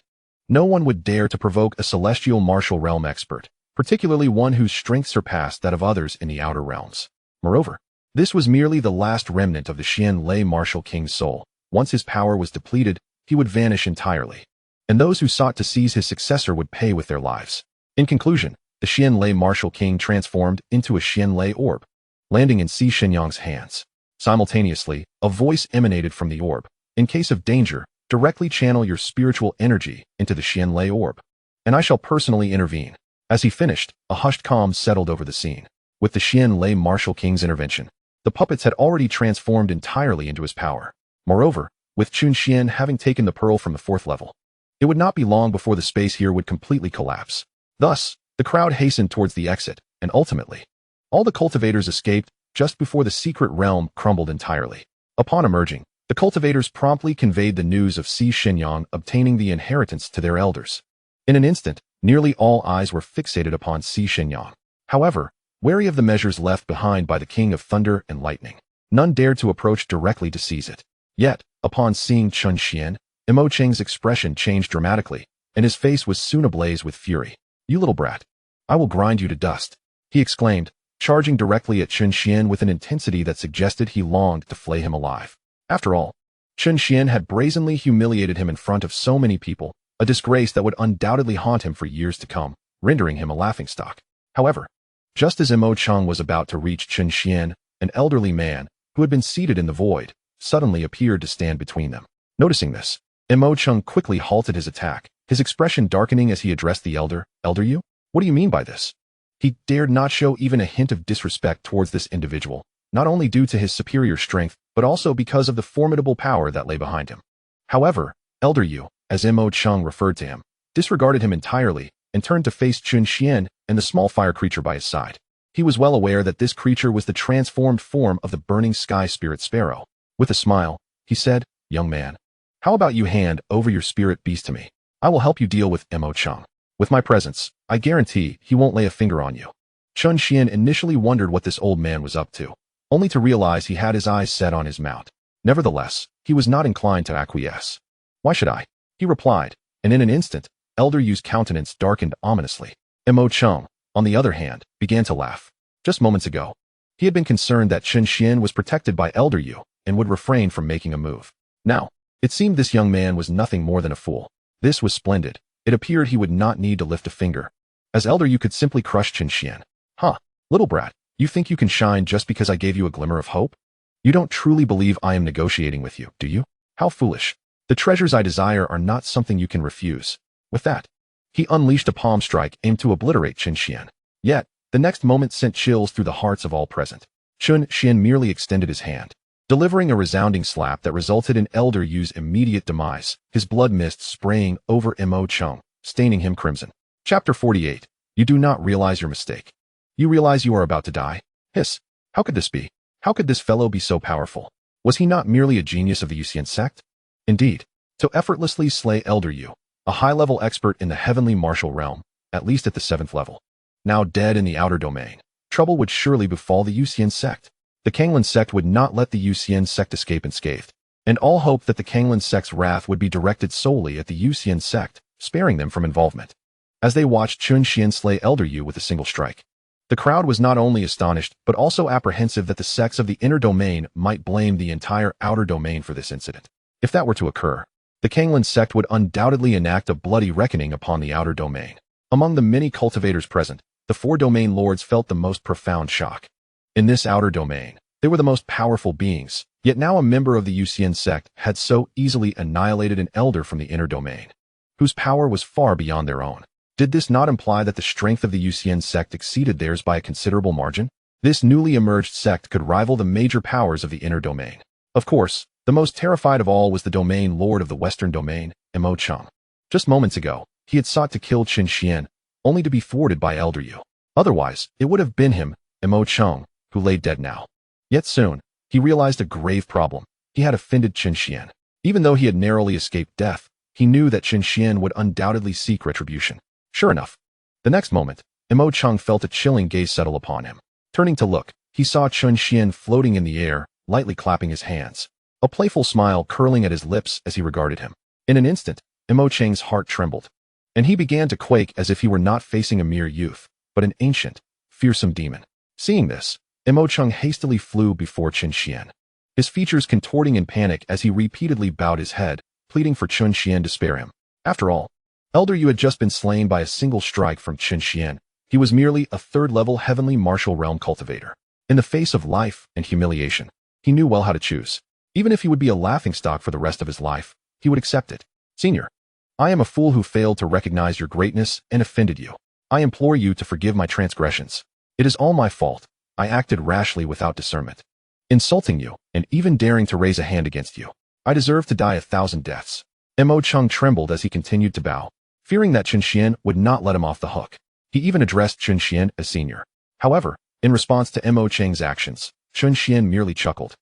no one would dare to provoke a celestial martial realm expert, particularly one whose strength surpassed that of others in the outer realms. Moreover, this was merely the last remnant of the Xian Lei Martial King's soul. Once his power was depleted, he would vanish entirely, and those who sought to seize his successor would pay with their lives. In conclusion, the Xian Lei Martial King transformed into a Xian Lei orb, landing in Si Shenyang's hands. Simultaneously, a voice emanated from the orb. In case of danger, directly channel your spiritual energy into the Xian Lei orb, and I shall personally intervene. As he finished, a hushed calm settled over the scene. With the Xian Lei Martial King's intervention, the puppets had already transformed entirely into his power. Moreover, with Chun Xian having taken the pearl from the 4th level, it would not be long before the space here would completely collapse. Thus, the crowd hastened towards the exit, and ultimately, all the cultivators escaped just before the secret realm crumbled entirely. Upon emerging, the cultivators promptly conveyed the news of Si Shenyang obtaining the inheritance to their elders. In an instant, nearly all eyes were fixated upon Si Shenyang. However, wary of the measures left behind by the King of Thunder and Lightning, none dared to approach directly to seize it. Yet, upon seeing Chen Xuan, Imo Cheng's expression changed dramatically, and his face was soon ablaze with fury. "You little brat! I will grind you to dust," he exclaimed, charging directly at Chen Xuan with an intensity that suggested he longed to flay him alive. After all, Chen Xuan had brazenly humiliated him in front of so many people, a disgrace that would undoubtedly haunt him for years to come, rendering him a laughingstock. However, just as Imo Cheng was about to reach Chen Xuan, an elderly man, who had been seated in the void, suddenly appeared to stand between them. Noticing this, Imo Cheng quickly halted his attack, his expression darkening as he addressed the elder. "Elder you? What do you mean by this?" He dared not show even a hint of disrespect towards this individual, not only due to his superior strength, but also because of the formidable power that lay behind him. However, Elder Yu, as Imo Cheng referred to him, disregarded him entirely and turned to face Chun Xian and the small fire creature by his side. He was well aware that this creature was the transformed form of the burning sky spirit sparrow. With a smile, he said, "Young man, how about you hand over your spirit beast to me? I will help you deal with Imo Cheng. With my presence, I guarantee he won't lay a finger on you." Chun Xian initially wondered what this old man was up to, only to realize he had his eyes set on his mount. Nevertheless, he was not inclined to acquiesce. "Why should I?" he replied, and in an instant, Elder Yu's countenance darkened ominously. Imo Cheng, on the other hand, began to laugh. Just moments ago, he had been concerned that Chen Xian was protected by Elder Yu and would refrain from making a move. Now, it seemed this young man was nothing more than a fool. This was splendid. It appeared he would not need to lift a finger, as Elder Yu could simply crush Chen Xian. "Huh, little brat, you think you can shine just because I gave you a glimmer of hope? You don't truly believe I am negotiating with you, do you? How foolish. The treasures I desire are not something you can refuse." With that, he unleashed a palm strike aimed to obliterate Chen Xian. Yet, the next moment sent chills through the hearts of all present. Chen Xian merely extended his hand, delivering a resounding slap that resulted in Elder Yu's immediate demise, his blood mist spraying over Imo Cheng, staining him crimson. Chapter 48. You do not realize your mistake. You realize you are about to die? Hiss. How could this be? How could this fellow be so powerful? Was he not merely a genius of the Yusian sect? Indeed, to effortlessly slay Elder Yu, a high-level expert in the heavenly martial realm, at least at the 7th level, now dead in the outer domain, trouble would surely befall the Yusian sect. The Kanglin sect would not let the Yusian sect escape unscathed, and all hoped that the Kanglin sect's wrath would be directed solely at the Yusian sect, sparing them from involvement. As they watched Chun Xian slay Elder Yu with a single strike, the crowd was not only astonished but also apprehensive that the sects of the inner domain might blame the entire outer domain for this incident. If that were to occur, The Liyang Sect would undoubtedly enact a bloody reckoning upon the outer domain. Among the many cultivators present, the 4 domain lords felt the most profound shock. In this outer domain, they were the most powerful beings, yet now a member of the Yusian sect had so easily annihilated an elder from the inner domain, whose power was far beyond their own. Did this not imply that the strength of the Yusian sect exceeded theirs by a considerable margin? This newly emerged sect could rival the major powers of the inner domain. Of course, the most terrified of all was the domain lord of the western domain, Imo Cheng. Just moments ago, he had sought to kill Chen Xuan, only to be thwarted by Elder Yu. Otherwise, it would have been him, Imo Cheng, who lay dead now. Yet soon, he realized a grave problem. He had offended Chen Xuan. Even though he had narrowly escaped death, he knew that Chen Xuan would undoubtedly seek retribution. Sure enough, the next moment, Imo Cheng felt a chilling gaze settle upon him. Turning to look, he saw Chen Xuan floating in the air, lightly clapping his hands, a playful smile curling at his lips as he regarded him. In an instant, Imo Cheng's heart trembled, and he began to quake as if he were not facing a mere youth, but an ancient, fearsome demon. Seeing this, Imo Cheng hastily flew before Chen Xuan, his features contorting in panic as he repeatedly bowed his head, pleading for Chen Xuan to spare him. After all, Elder Yu had just been slain by a single strike from Chen Xuan. He was merely a third-level heavenly martial realm cultivator. In the face of life and humiliation, he knew well how to choose. Even if he would be a laughingstock for the rest of his life, he would accept it. Senior, I am a fool who failed to recognize your greatness and offended you. I implore you to forgive my transgressions. It is all my fault. I acted rashly without discernment, insulting you and even daring to raise a hand against you. I deserve to die 1,000 deaths. Imo Cheng trembled as he continued to bow, fearing that Chen Xuan would not let him off the hook. He even addressed Chen Xuan as senior. However, in response to Imo Cheng's actions, Chen Xuan merely chuckled.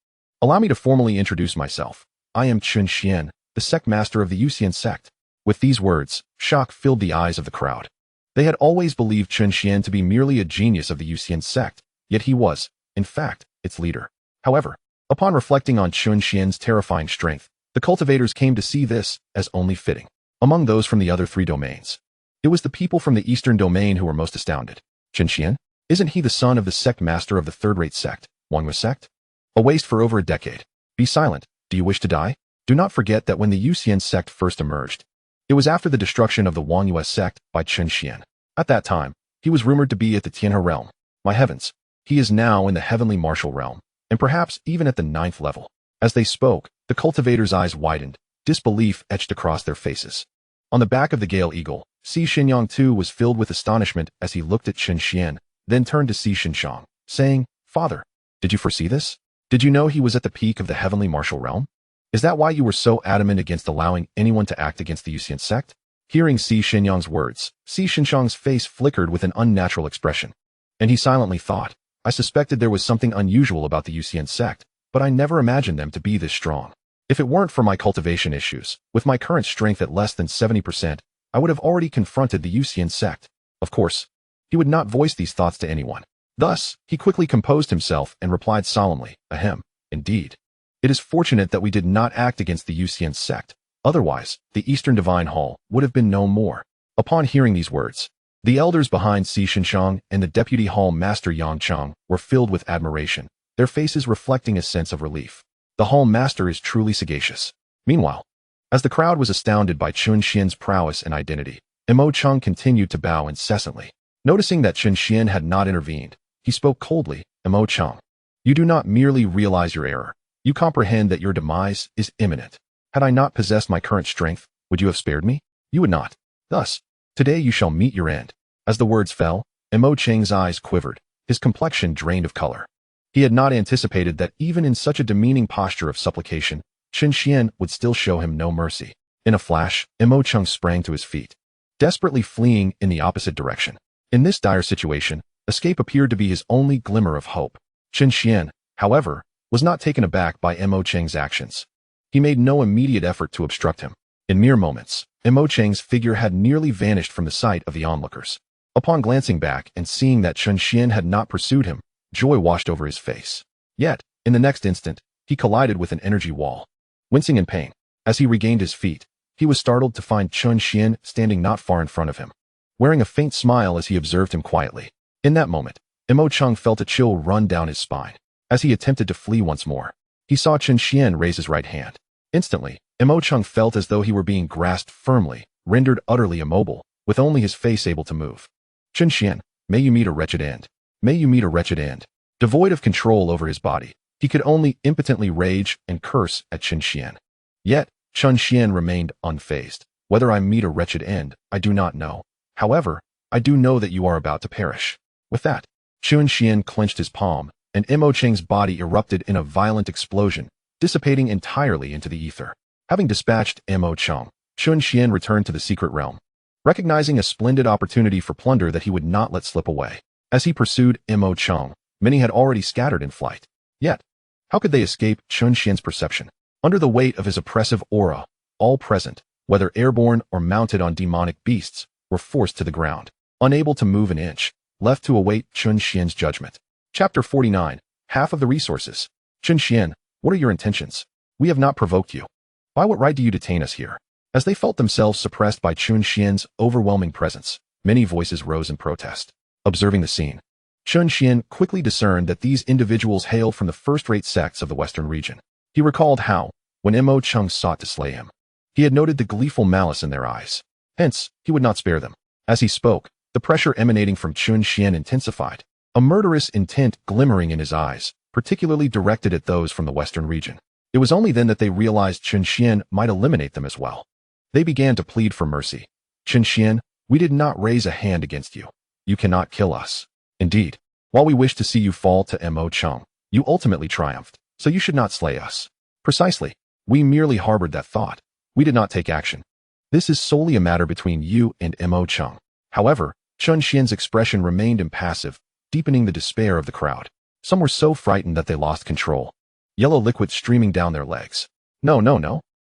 Allow me to formally introduce myself. I am Chen Xuan, the sect master of the Yusian sect. With these words, shock filled the eyes of the crowd. They had always believed Chen Xuan to be merely a genius of the Yusian sect, yet he was, in fact, its leader. However, upon reflecting on Chen Xuan's terrifying strength, the cultivators came to see this as only fitting. Among those from the other 3 domains, it was the people from the eastern domain who were most astounded. Chen Xuan? Isn't he the son of the sect master of the third-rate sect, Wrongful sect? A waste for over a decade. Be silent. Do you wish to die? Do not forget that when the Yusian sect first emerged, it was after the destruction of the Wrongful sect by Chen Xuan. At that time, he was rumored to be at the Tianhe realm. My heavens, he is now in the heavenly martial realm, and perhaps even at the 9th level. As they spoke, the cultivators' eyes widened, disbelief etched across their faces. On the back of the Gale Eagle, Si Xinyang too was filled with astonishment as he looked at Chen Xuan, then turned to Si Xinyang, saying, Father, did you foresee this? Did you know he was at the peak of the heavenly martial realm? Is that why you were so adamant against allowing anyone to act against the Yusian sect? Hearing Si Xinyang's words, Si Xinyang's face flickered with an unnatural expression, and he silently thought, I suspected there was something unusual about the Yusian sect, but I never imagined them to be this strong. If it weren't for my cultivation issues, with my current strength at less than 70%, I would have already confronted the Yusian sect. Of course, he would not voice these thoughts to anyone. Thus, he quickly composed himself and replied solemnly, Ahem, indeed. It is fortunate that we did not act against the Yusian sect. Otherwise, the Eastern Divine Hall would have been no more. Upon hearing these words, the elders behind Si Xinyang and the Deputy Hall Master Yang Chang were filled with admiration, their faces reflecting a sense of relief. The Hall Master is truly sagacious. Meanwhile, as the crowd was astounded by Chen Xuan's prowess and identity, Imo Cheng continued to bow incessantly. Noticing that Chen Xuan had not intervened, he spoke coldly, Imo Cheng, you do not merely realize your error. You comprehend that your demise is imminent. Had I not possessed my current strength, would you have spared me? You would not. Thus, today you shall meet your end. As the words fell, Imo Cheng's eyes quivered, his complexion drained of color. He had not anticipated that even in such a demeaning posture of supplication, Chen Xuan would still show him no mercy. In a flash, Imo Cheng sprang to his feet, desperately fleeing in the opposite direction. In this dire situation, escape appeared to be his only glimmer of hope. Chen Xuan, however, was not taken aback by Imo Cheng's actions. He made no immediate effort to obstruct him. In mere moments, Imo Cheng's figure had nearly vanished from the sight of the onlookers. Upon glancing back and seeing that Chen Xuan had not pursued him, joy washed over his face. Yet, in the next instant, he collided with an energy wall. Wincing in pain, as he regained his feet, he was startled to find Chen Xuan standing not far in front of him, wearing a faint smile as he observed him quietly. In that moment, Imo Cheng felt a chill run down his spine. As he attempted to flee once more, he saw Chen Xuan raise his right hand. Instantly, Imo Chung felt as though he were being grasped firmly, rendered utterly immobile, with only his face able to move. Chen Xuan, may you meet a wretched end. May you meet a wretched end. Devoid of control over his body, he could only impotently rage and curse at Chen Xuan. Yet, Chen Xuan remained unfazed. Whether I meet a wretched end, I do not know. However, I do know that you are about to perish. With that, Chen Xuan clenched his palm, and Imo Cheng's body erupted in a violent explosion, dissipating entirely into the ether. Having dispatched Imo Cheng, Chen Xuan returned to the secret realm, recognizing a splendid opportunity for plunder that he would not let slip away. As he pursued Imo Cheng, many had already scattered in flight. Yet, how could they escape Chen Xuan's perception? Under the weight of his oppressive aura, all present, whether airborne or mounted on demonic beasts, were forced to the ground, unable to move an inch, left to await Chen Xuan's judgment. Chapter 49. Half of the resources. Chen Xuan, what are your intentions? We have not provoked you. By what right do you detain us here? As they felt themselves suppressed by Chen Xuan's overwhelming presence, many voices rose in protest. Observing the scene, Chen Xuan quickly discerned that these individuals hailed from the first-rate sects of the western region. He recalled how, when Imo Chung sought to slay him, he had noted the gleeful malice in their eyes. Hence, he would not spare them. As he spoke, the pressure emanating from Chen Xuan intensified, a murderous intent glimmering in his eyes, particularly directed at those from the western region. It was only then that they realized Chen Xuan might eliminate them as well. They began to plead for mercy. Chen Xuan, we did not raise a hand against you. You cannot kill us. Indeed, while we wish to see you fall to Imo Chung, you ultimately triumphed, so you should not slay us. Precisely. We merely harbored that thought. We did not take action. This is solely a matter between you and Imo Chung. However, Chen Xuan's expression remained impassive, deepening the despair of the crowd. Some were so frightened that they lost control. Yellow liquid streaming down their legs. No.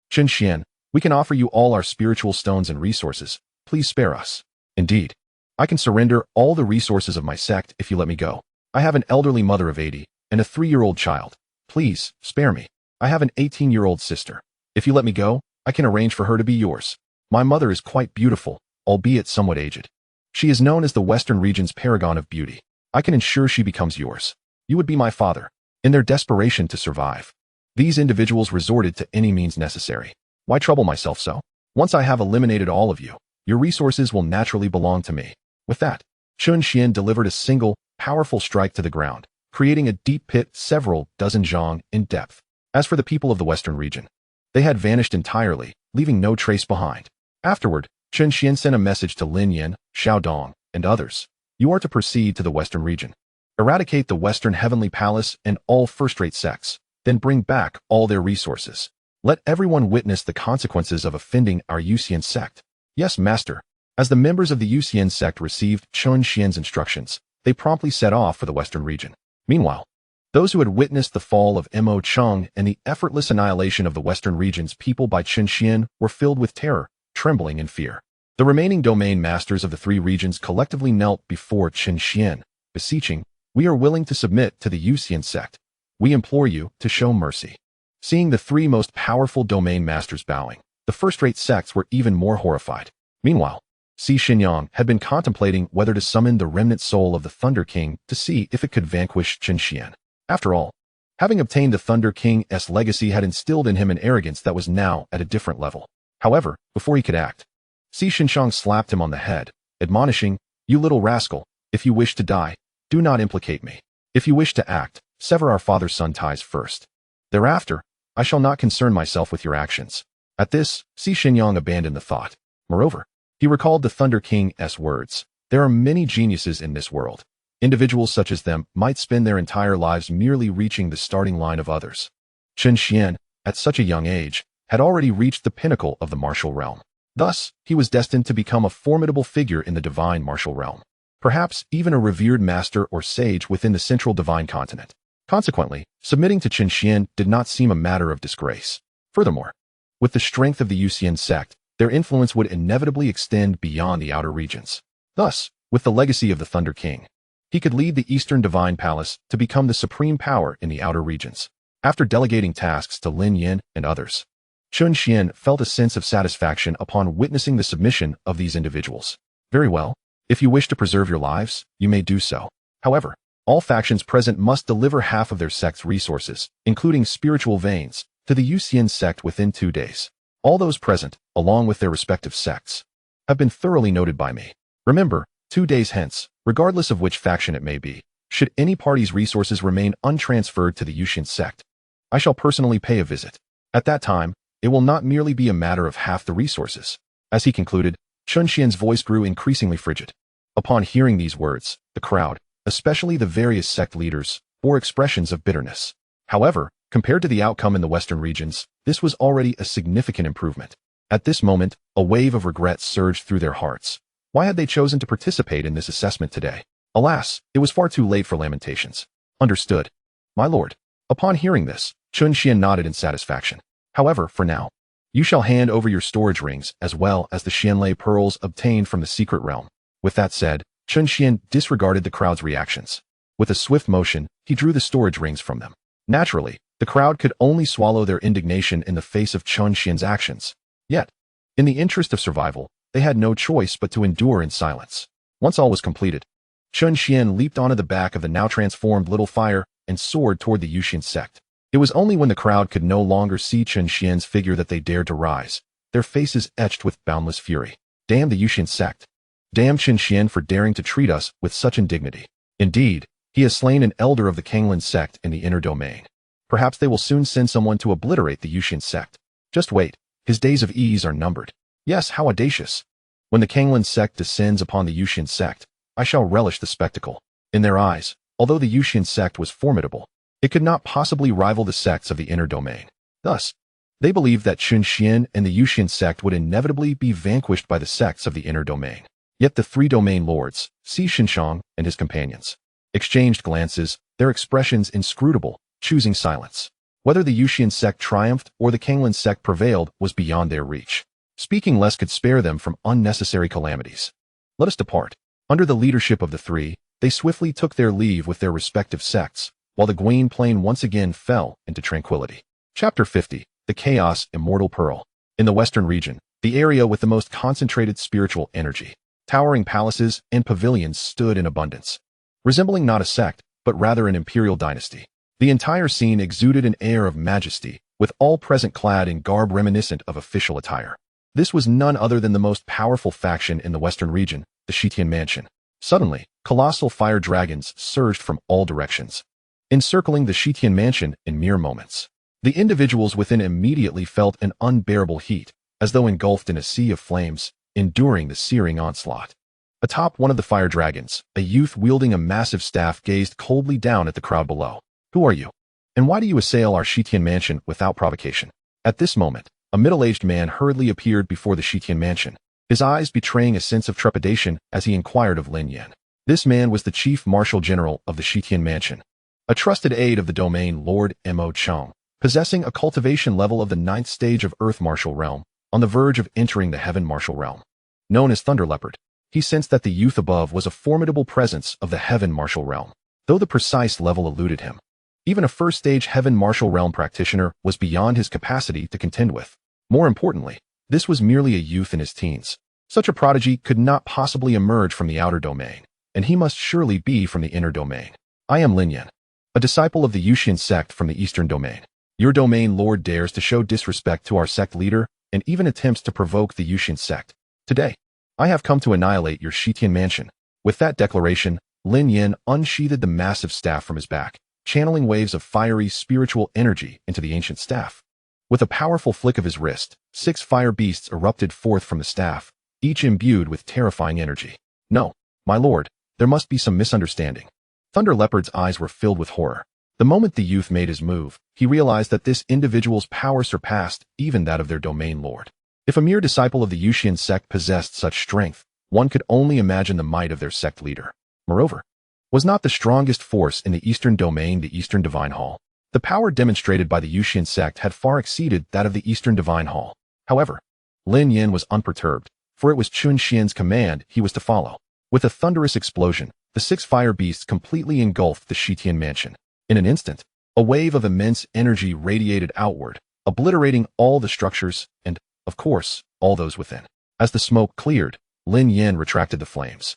Chen Xuan, we can offer you all our spiritual stones and resources. Please spare us. Indeed, I can surrender all the resources of my sect if you let me go. I have an elderly mother of 80 and a 3-year-old child. Please, spare me. I have an 18-year-old sister. If you let me go, I can arrange for her to be yours. My mother is quite beautiful, albeit somewhat aged. She is known as the Western region's paragon of beauty. I can ensure she becomes yours. You would be my father. In their desperation to survive, these individuals resorted to any means necessary. Why trouble myself so? Once I have eliminated all of you, your resources will naturally belong to me. With that, Chen Xuan delivered a single, powerful strike to the ground, creating a deep pit several dozen zhang in depth. As for the people of the western region, they had vanished entirely, leaving no trace behind. Afterward, Chen Xuan sent a message to Lin Yan, Xiao Dong, and others. You are to proceed to the western region. Eradicate the western heavenly palace and all first-rate sects, then bring back all their resources. Let everyone witness the consequences of offending our Yusian sect. Yes, master. As the members of the Yusian sect received Chen Xuan's instructions, they promptly set off for the western region. Meanwhile, those who had witnessed the fall of Imo Chung and the effortless annihilation of the western region's people by Chen Xuan were filled with terror, trembling in fear. The remaining domain masters of the 3 regions collectively knelt before Chen Xuan, beseeching, we are willing to submit to the Yusian sect. We implore you to show mercy. Seeing the 3 most powerful domain masters bowing, the first-rate sects were even more horrified. Meanwhile, Si Xinyang had been contemplating whether to summon the remnant soul of the Thunder King to see if it could vanquish Chen Xuan. After all, having obtained the Thunder King's legacy had instilled in him an arrogance that was now at a different level. However, before he could act, Si Xinyang slapped him on the head, admonishing, you little rascal, if you wish to die, do not implicate me. If you wish to act, sever our father-son ties first. Thereafter, I shall not concern myself with your actions. At this, Si Xinyang abandoned the thought. Moreover, he recalled the Thunder King's words. There are many geniuses in this world. Individuals such as them might spend their entire lives merely reaching the starting line of others. Chen Xuan, at such a young age, had already reached the pinnacle of the martial realm. Thus, he was destined to become a formidable figure in the divine martial realm. Perhaps even a revered master or sage within the central divine continent. Consequently, submitting to Chen Xuan did not seem a matter of disgrace. Furthermore, with the strength of the Yusian sect, their influence would inevitably extend beyond the outer regions. Thus, with the legacy of the Thunder King, he could lead the Eastern Divine Palace to become the supreme power in the outer regions. After delegating tasks to Lin Yan and others, Chen Xuan felt a sense of satisfaction upon witnessing the submission of these individuals. Very well. If you wish to preserve your lives, you may do so. However, all factions present must deliver half of their sect's resources, including spiritual veins, to to the Yusian sect within 2 days. All those present, along with their respective sects, have been thoroughly noted by me. Remember, 2 days hence, regardless of which faction it may be, should any party's resources remain untransferred to the Yusian sect, I shall personally pay a visit. At that time, it will not merely be a matter of half the resources. As he concluded, Chen Xuan's voice grew increasingly frigid. Upon hearing these words, the crowd, especially the various sect leaders, bore expressions of bitterness. However, compared to the outcome in the western regions, this was already a significant improvement. At this moment, a wave of regret surged through their hearts. Why had they chosen to participate in this assessment today? Alas, it was far too late for lamentations. Understood. My lord. Upon hearing this, Chen Xuan nodded in satisfaction. However, for now, you shall hand over your storage rings as well as the Xianlei pearls obtained from the secret realm. With that said, Chen Xuan disregarded the crowd's reactions. With a swift motion, he drew the storage rings from them. Naturally, the crowd could only swallow their indignation in the face of Chen Xuan's actions. Yet, in the interest of survival, they had no choice but to endure in silence. Once all was completed, Chen Xuan leaped onto the back of the now transformed little fire and soared toward the Yusian sect. It was only when the crowd could no longer see Chen Xuan's figure that they dared to rise, their faces etched with boundless fury. Damn the Yusian sect. Damn Chen Xuan for daring to treat us with such indignity. Indeed, he has slain an elder of the Liyang Sect in the inner domain. Perhaps they will soon send someone to obliterate the Yusian sect. Just wait, his days of ease are numbered. Yes, how audacious. When the Liyang Sect descends upon the Yusian sect, I shall relish the spectacle. In their eyes, although the Yusian sect was formidable, it could not possibly rival the sects of the inner domain. Thus, they believed that Chen Xuan and the Yusian sect would inevitably be vanquished by the sects of the inner domain. Yet the 3 domain lords, Xiao Ting and his companions, exchanged glances, their expressions inscrutable, choosing silence. Whether the Yusian sect triumphed or the Liyang sect prevailed was beyond their reach. Speaking less could spare them from unnecessary calamities. Let us depart. Under the leadership of the 3, they swiftly took their leave with their respective sects, while the Guane plain once again fell into tranquility. Chapter 50. The Chaos Immortal Pearl. In the western region, the area with the most concentrated spiritual energy, towering palaces and pavilions stood in abundance. Resembling not a sect, but rather an imperial dynasty. The entire scene exuded an air of majesty, with all present clad in garb reminiscent of official attire. This was none other than the most powerful faction in the western region, the Xian Mansion. Suddenly, colossal fire dragons surged from all directions, encircling the Xian Mansion in mere moments. The individuals within immediately felt an unbearable heat, as though engulfed in a sea of flames, enduring the searing onslaught. Atop one of the fire dragons, a youth wielding a massive staff gazed coldly down at the crowd below. Who are you? And why do you assail our Xian Mansion without provocation? At this moment, a middle-aged man hurriedly appeared before the Xian Mansion, his eyes betraying a sense of trepidation as he inquired of Lin Yan. This man was the chief marshal general of the Xian Mansion, a trusted aide of the domain Lord Mo Chong, possessing a cultivation level of the 9th stage of Earth Martial Realm, on the verge of entering the Heaven Martial Realm. Known as Thunder Leopard, he sensed that the youth above was a formidable presence of the Heaven Martial Realm, though the precise level eluded him. Even a first-stage Heaven Martial Realm practitioner was beyond his capacity to contend with. More importantly, this was merely a youth in his teens. Such a prodigy could not possibly emerge from the outer domain, and he must surely be from the inner domain. I am Lin Yan, a disciple of the Yusian sect from the eastern domain. Your domain lord dares to show disrespect to our sect leader and even attempts to provoke the Yusian sect. Today, I have come to annihilate your Xian Mansion. With that declaration, Lin Yan unsheathed the massive staff from his back, channeling waves of fiery spiritual energy into the ancient staff. With a powerful flick of his wrist, 6 fire beasts erupted forth from the staff, each imbued with terrifying energy. No, my lord, there must be some misunderstanding. Thunder Leopard's eyes were filled with horror. The moment the youth made his move, he realized that this individual's power surpassed even that of their domain lord. If a mere disciple of the Yusian sect possessed such strength, one could only imagine the might of their sect leader. Moreover, was not the strongest force in the eastern domain the Eastern Divine Hall? The power demonstrated by the Yusian sect had far exceeded that of the Eastern Divine Hall. However, Lin Yan was unperturbed, for it was Chen Xuan's command he was to follow. With a thunderous explosion, the 6 fire beasts completely engulfed the Xian Mansion. In an instant, a wave of immense energy radiated outward, obliterating all the structures and, of course, all those within. As the smoke cleared, Lin Yan retracted the flames,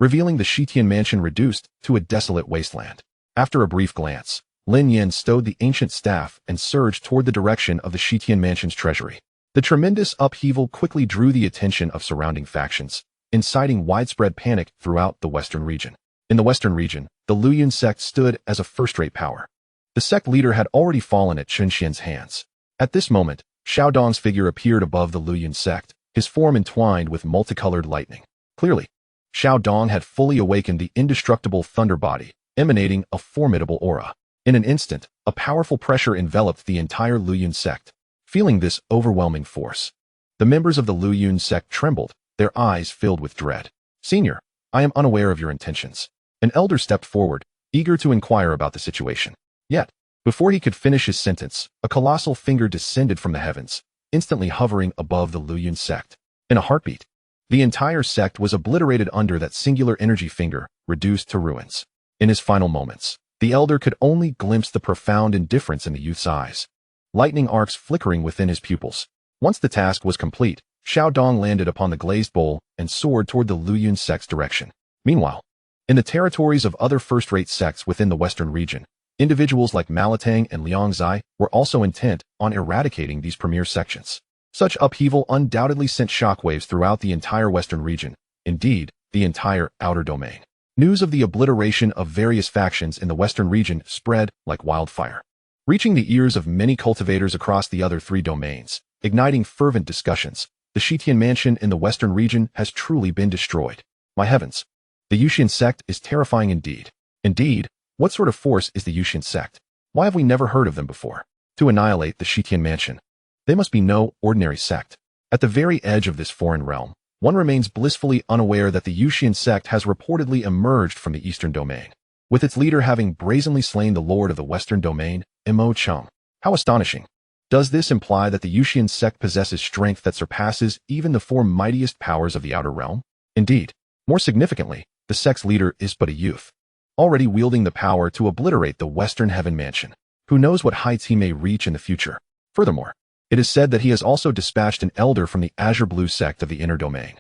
revealing the Xian Mansion reduced to a desolate wasteland. After a brief glance, Lin Yan stowed the ancient staff and surged toward the direction of the Shitian mansion's treasury. The tremendous upheaval quickly drew the attention of surrounding factions, inciting widespread panic throughout the western region. In the western region, the Liyang Sect stood as a first-rate power. The sect leader had already fallen at Chen Xuan's hands. At this moment, Xiao Dong's figure appeared above the Liyang Sect, his form entwined with multicolored lightning. Clearly, Xiao Dong had fully awakened the indestructible thunder body, emanating a formidable aura. In an instant, a powerful pressure enveloped the entire Liyang Sect. Feeling this overwhelming force, the members of the Liyang Sect trembled, their eyes filled with dread. "Senior, I am unaware of your intentions." An elder stepped forward, eager to inquire about the situation. Yet, before he could finish his sentence, a colossal finger descended from the heavens, instantly hovering above the Liyang Sect. In a heartbeat, the entire sect was obliterated under that singular energy finger, reduced to ruins. In his final moments, the elder could only glimpse the profound indifference in the youth's eyes, lightning arcs flickering within his pupils. Once the task was complete, Xiao Dong landed upon the glazed bowl and soared toward the Liyang Sect's direction. Meanwhile, in the territories of other first-rate sects within the western region, individuals like Malatang and Liang Zai were also intent on eradicating these premier sections. Such upheaval undoubtedly sent shockwaves throughout the entire western region, indeed, the entire outer domain. News of the obliteration of various factions in the western region spread like wildfire, reaching the ears of many cultivators across the other three domains, igniting fervent discussions. The Shitian mansion in the western region has truly been destroyed. My heavens! The Yusian sect is terrifying indeed. Indeed, what sort of force is the Yusian sect? Why have we never heard of them before? To annihilate the Shitian mansion, they must be no ordinary sect. At the very edge of this foreign realm, one remains blissfully unaware that the Yusian sect has reportedly emerged from the eastern domain, with its leader having brazenly slain the lord of the western domain, Imo Cheng. How astonishing! Does this imply that the Yusian sect possesses strength that surpasses even the four mightiest powers of the outer realm? Indeed, more significantly, the sect's leader is but a youth, already wielding the power to obliterate the Western Heaven Mansion. Who knows what heights he may reach in the future? Furthermore, it is said that he has also dispatched an elder from the Azure Blue sect of the inner domain.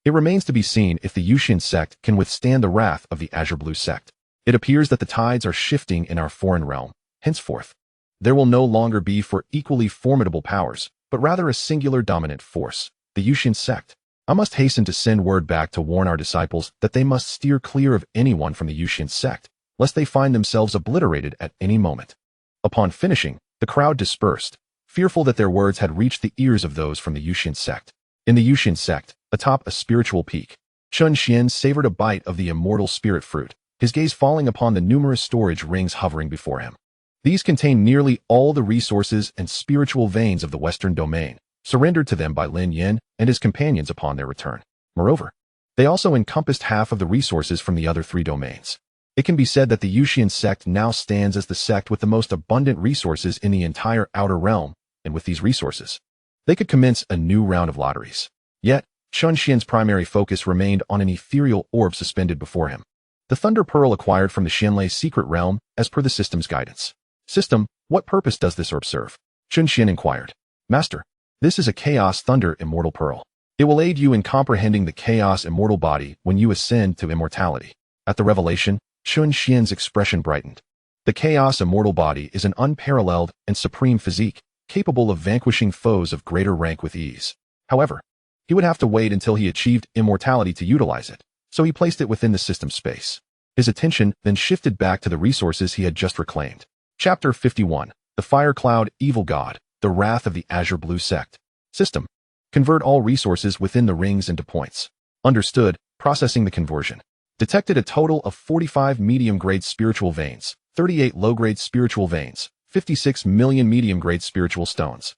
It remains to be seen if the Yusian sect can withstand the wrath of the Azure Blue sect. It appears that the tides are shifting in our foreign realm. Henceforth, there will no longer be four equally formidable powers, but rather a singular dominant force, the Yusian sect. I must hasten to send word back to warn our disciples that they must steer clear of anyone from the Yusian sect, lest they find themselves obliterated at any moment. Upon finishing, the crowd dispersed, fearful that their words had reached the ears of those from the Yusian sect. In the Yusian sect, atop a spiritual peak, Chen Xuan savored a bite of the immortal spirit fruit, his gaze falling upon the numerous storage rings hovering before him. These contain nearly all the resources and spiritual veins of the western domain, surrendered to them by Lin Yan and his companions upon their return. Moreover, they also encompassed half of the resources from the other three domains. It can be said that the Yusian sect now stands as the sect with the most abundant resources in the entire outer realm, and with these resources, they could commence a new round of lotteries. Yet, Chen Xuan's primary focus remained on an ethereal orb suspended before him. The Thunder Pearl acquired from the Xianlei secret realm as per the system's guidance. System, what purpose does this orb serve? Chen Xuan inquired. Master, this is a Chaos Thunder Immortal Pearl. It will aid you in comprehending the Chaos Immortal Body when you ascend to immortality. At the revelation, Chen Xuan's expression brightened. The Chaos Immortal Body is an unparalleled and supreme physique, capable of vanquishing foes of greater rank with ease. However, he would have to wait until he achieved immortality to utilize it, so he placed it within the system space. His attention then shifted back to the resources he had just reclaimed. Chapter 51. The Fire Cloud Evil God, the Wrath of the Azure Blue Sect. System. Convert all resources within the rings into points. Understood. Processing the conversion. Detected a total of 45 medium-grade spiritual veins, 38 low-grade spiritual veins, 56 million medium-grade spiritual stones,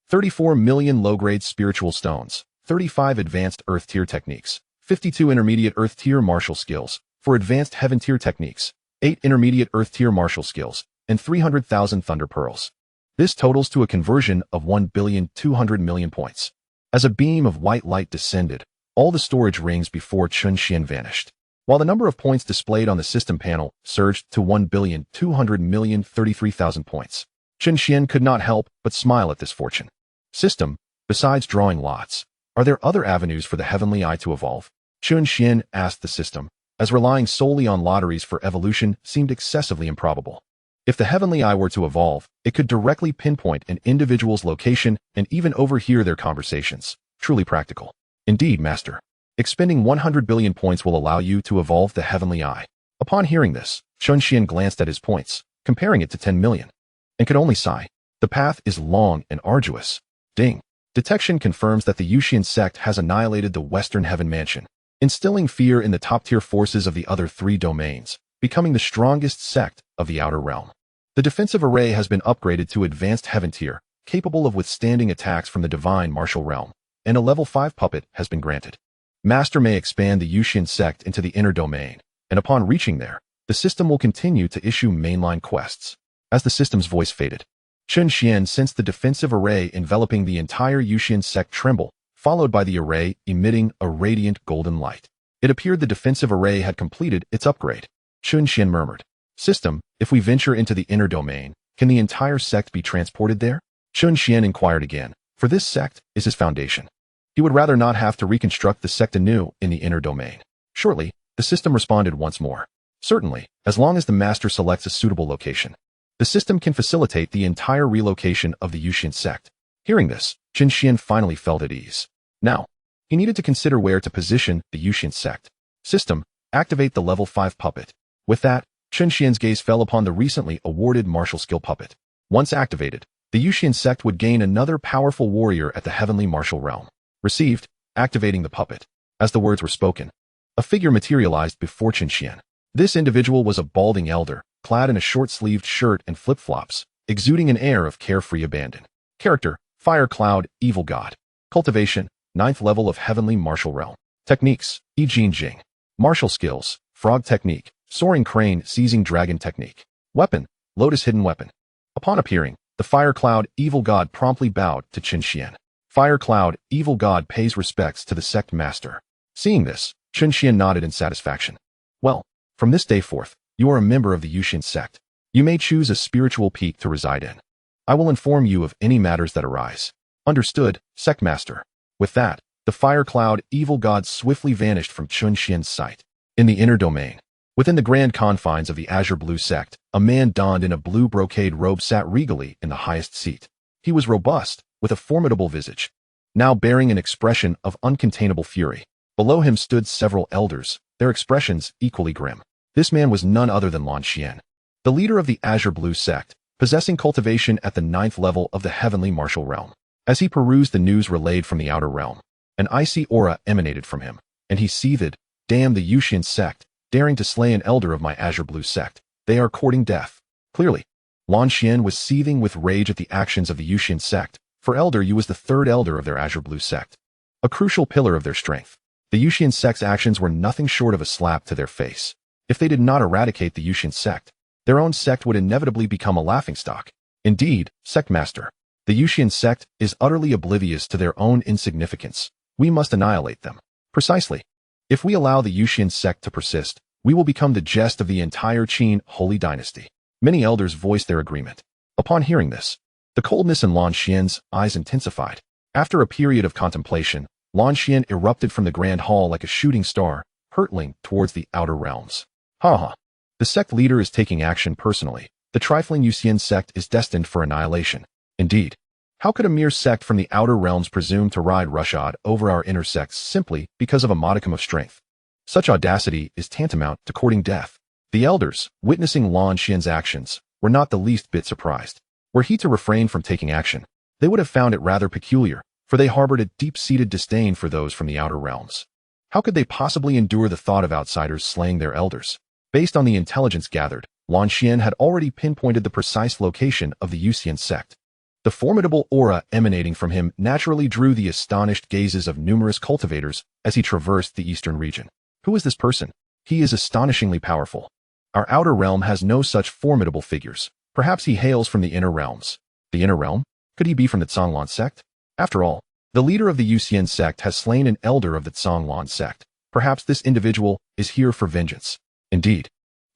34 million low-grade spiritual stones, 35 advanced Earth Tier techniques, 52 intermediate Earth Tier martial skills, 4 advanced Heaven Tier techniques, 8 intermediate Earth Tier martial skills, and 300,000 Thunder Pearls. This totals to a conversion of 1,200,000,000 points. As a beam of white light descended, all the storage rings before Chen Xuan vanished, while the number of points displayed on the system panel surged to 1,200,033,000 points. Chen Xuan could not help but smile at this fortune. System, besides drawing lots, are there other avenues for the heavenly eye to evolve? Chen Xuan asked the system, as relying solely on lotteries for evolution seemed excessively improbable. If the heavenly eye were to evolve, it could directly pinpoint an individual's location and even overhear their conversations. Truly practical. Indeed, Master. Expending 100 billion points will allow you to evolve the heavenly eye. Upon hearing this, Chen Xuan glanced at his points, comparing it to 10 million, and could only sigh. The path is long and arduous. Ding. Detection confirms that the Yusian sect has annihilated the Western Heaven Mansion, instilling fear in the top-tier forces of the other 3 domains, becoming the strongest sect of the Outer Realm. The defensive array has been upgraded to Advanced Heaven Tier, capable of withstanding attacks from the Divine Martial Realm, and a level 5 puppet has been granted. Master may expand the Yusian sect into the inner domain, and upon reaching there, the system will continue to issue mainline quests. As the system's voice faded, Chen Xuan sensed the defensive array enveloping the entire Yusian sect tremble, followed by the array emitting a radiant golden light. It appeared the defensive array had completed its upgrade. Chen Xuan murmured, "System, if we venture into the inner domain, can the entire sect be transported there?" Chen Xuan inquired again, for this sect is his foundation. He would rather not have to reconstruct the sect anew in the inner domain. Shortly, the system responded once more. Certainly, as long as the master selects a suitable location. The system can facilitate the entire relocation of the Yusian sect. Hearing this, Chen Xuan finally felt at ease. Now, he needed to consider where to position the Yusian sect. System, activate the level 5 puppet. With that, Chen Xuan's gaze fell upon the recently awarded martial skill puppet. Once activated, the Yusian sect would gain another powerful warrior at the heavenly martial realm. Received, activating the puppet. As the words were spoken, a figure materialized before Chen Xuan. This individual was a balding elder, clad in a short-sleeved shirt and flip-flops, exuding an air of carefree abandon. Character, Fire Cloud, Evil God. Cultivation, 9th level of Heavenly Martial Realm. Techniques, Yi Jin Jing. Martial skills, Frog Technique, Soaring Crane, Seizing Dragon Technique. Weapon, Lotus Hidden Weapon. Upon appearing, the Fire Cloud, Evil God promptly bowed to Chen Xuan. Fire Cloud, Evil God pays respects to the sect master. Seeing this, Chen Xuan nodded in satisfaction. Well, from this day forth, you are a member of the Yusian sect. You may choose a spiritual peak to reside in. I will inform you of any matters that arise. Understood, Sect Master. With that, the Fire Cloud, Evil God swiftly vanished from Chen Xuan's sight. In the inner domain, within the grand confines of the Azure Blue sect, a man donned in a blue brocade robe sat regally in the highest seat. He was robust, with a formidable visage, now bearing an expression of uncontainable fury. Below him stood several elders, their expressions equally grim. This man was none other than Liyang Sect, the leader of the Azure Blue sect, possessing cultivation at the 9th level of the Heavenly Martial Realm. As he perused the news relayed from the outer realm, an icy aura emanated from him, and he seethed, "Damn the Yusian sect, daring to slay an elder of my Azure Blue sect. They are courting death." Clearly, Liyang Sect was seething with rage at the actions of the Yusian sect. For Elder Yu was the 3rd elder of their Azure Blue sect, a crucial pillar of their strength. The Yusian sect's actions were nothing short of a slap to their face. If they did not eradicate the Yusian sect, their own sect would inevitably become a laughingstock. Indeed, Sect Master, the Yusian sect is utterly oblivious to their own insignificance. We must annihilate them. Precisely. If we allow the Yusian sect to persist, we will become the jest of the entire Qin holy dynasty. Many elders voiced their agreement. Upon hearing this, the coldness in Liyang Sect's eyes intensified. After a period of contemplation, Liyang Sect erupted from the grand hall like a shooting star, hurtling towards the outer realms. Ha ha. The sect leader is taking action personally. The trifling Yusian sect is destined for annihilation. Indeed. How could a mere sect from the outer realms presume to ride roughshod over our inner sects simply because of a modicum of strength? Such audacity is tantamount to courting death. The elders, witnessing Liyang Sect's actions, were not the least bit surprised. Were he to refrain from taking action, they would have found it rather peculiar, for they harbored a deep-seated disdain for those from the outer realms. How could they possibly endure the thought of outsiders slaying their elders? Based on the intelligence gathered, Liyang Sect had already pinpointed the precise location of the Yusian sect. The formidable aura emanating from him naturally drew the astonished gazes of numerous cultivators as he traversed the eastern region. Who is this person? He is astonishingly powerful. Our outer realm has no such formidable figures. Perhaps he hails from the inner realms. The inner realm? Could he be from the Liyang sect? After all, the leader of the Yusian sect has slain an elder of the Liyang sect. Perhaps this individual is here for vengeance. Indeed,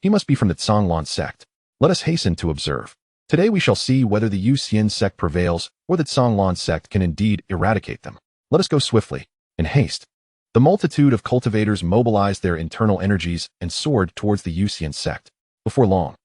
he must be from the Liyang sect. Let us hasten to observe. Today we shall see whether the Yusian sect prevails or the Liyang sect can indeed eradicate them. Let us go swiftly, in haste. The multitude of cultivators mobilized their internal energies and soared towards the Yusian sect. Before long,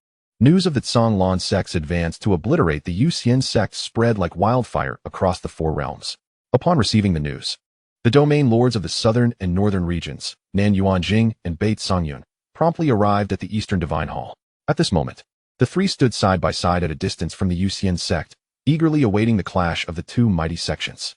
News of the Liyang Sect's advance to obliterate the Yusian sect spread like wildfire across the four realms. Upon receiving the news, the domain lords of the southern and northern regions, Nan Yuanjing and Beit Songyun, promptly arrived at the Eastern Divine Hall. At this moment, the three stood side by side at a distance from the Yusian sect, eagerly awaiting the clash of the two mighty sections.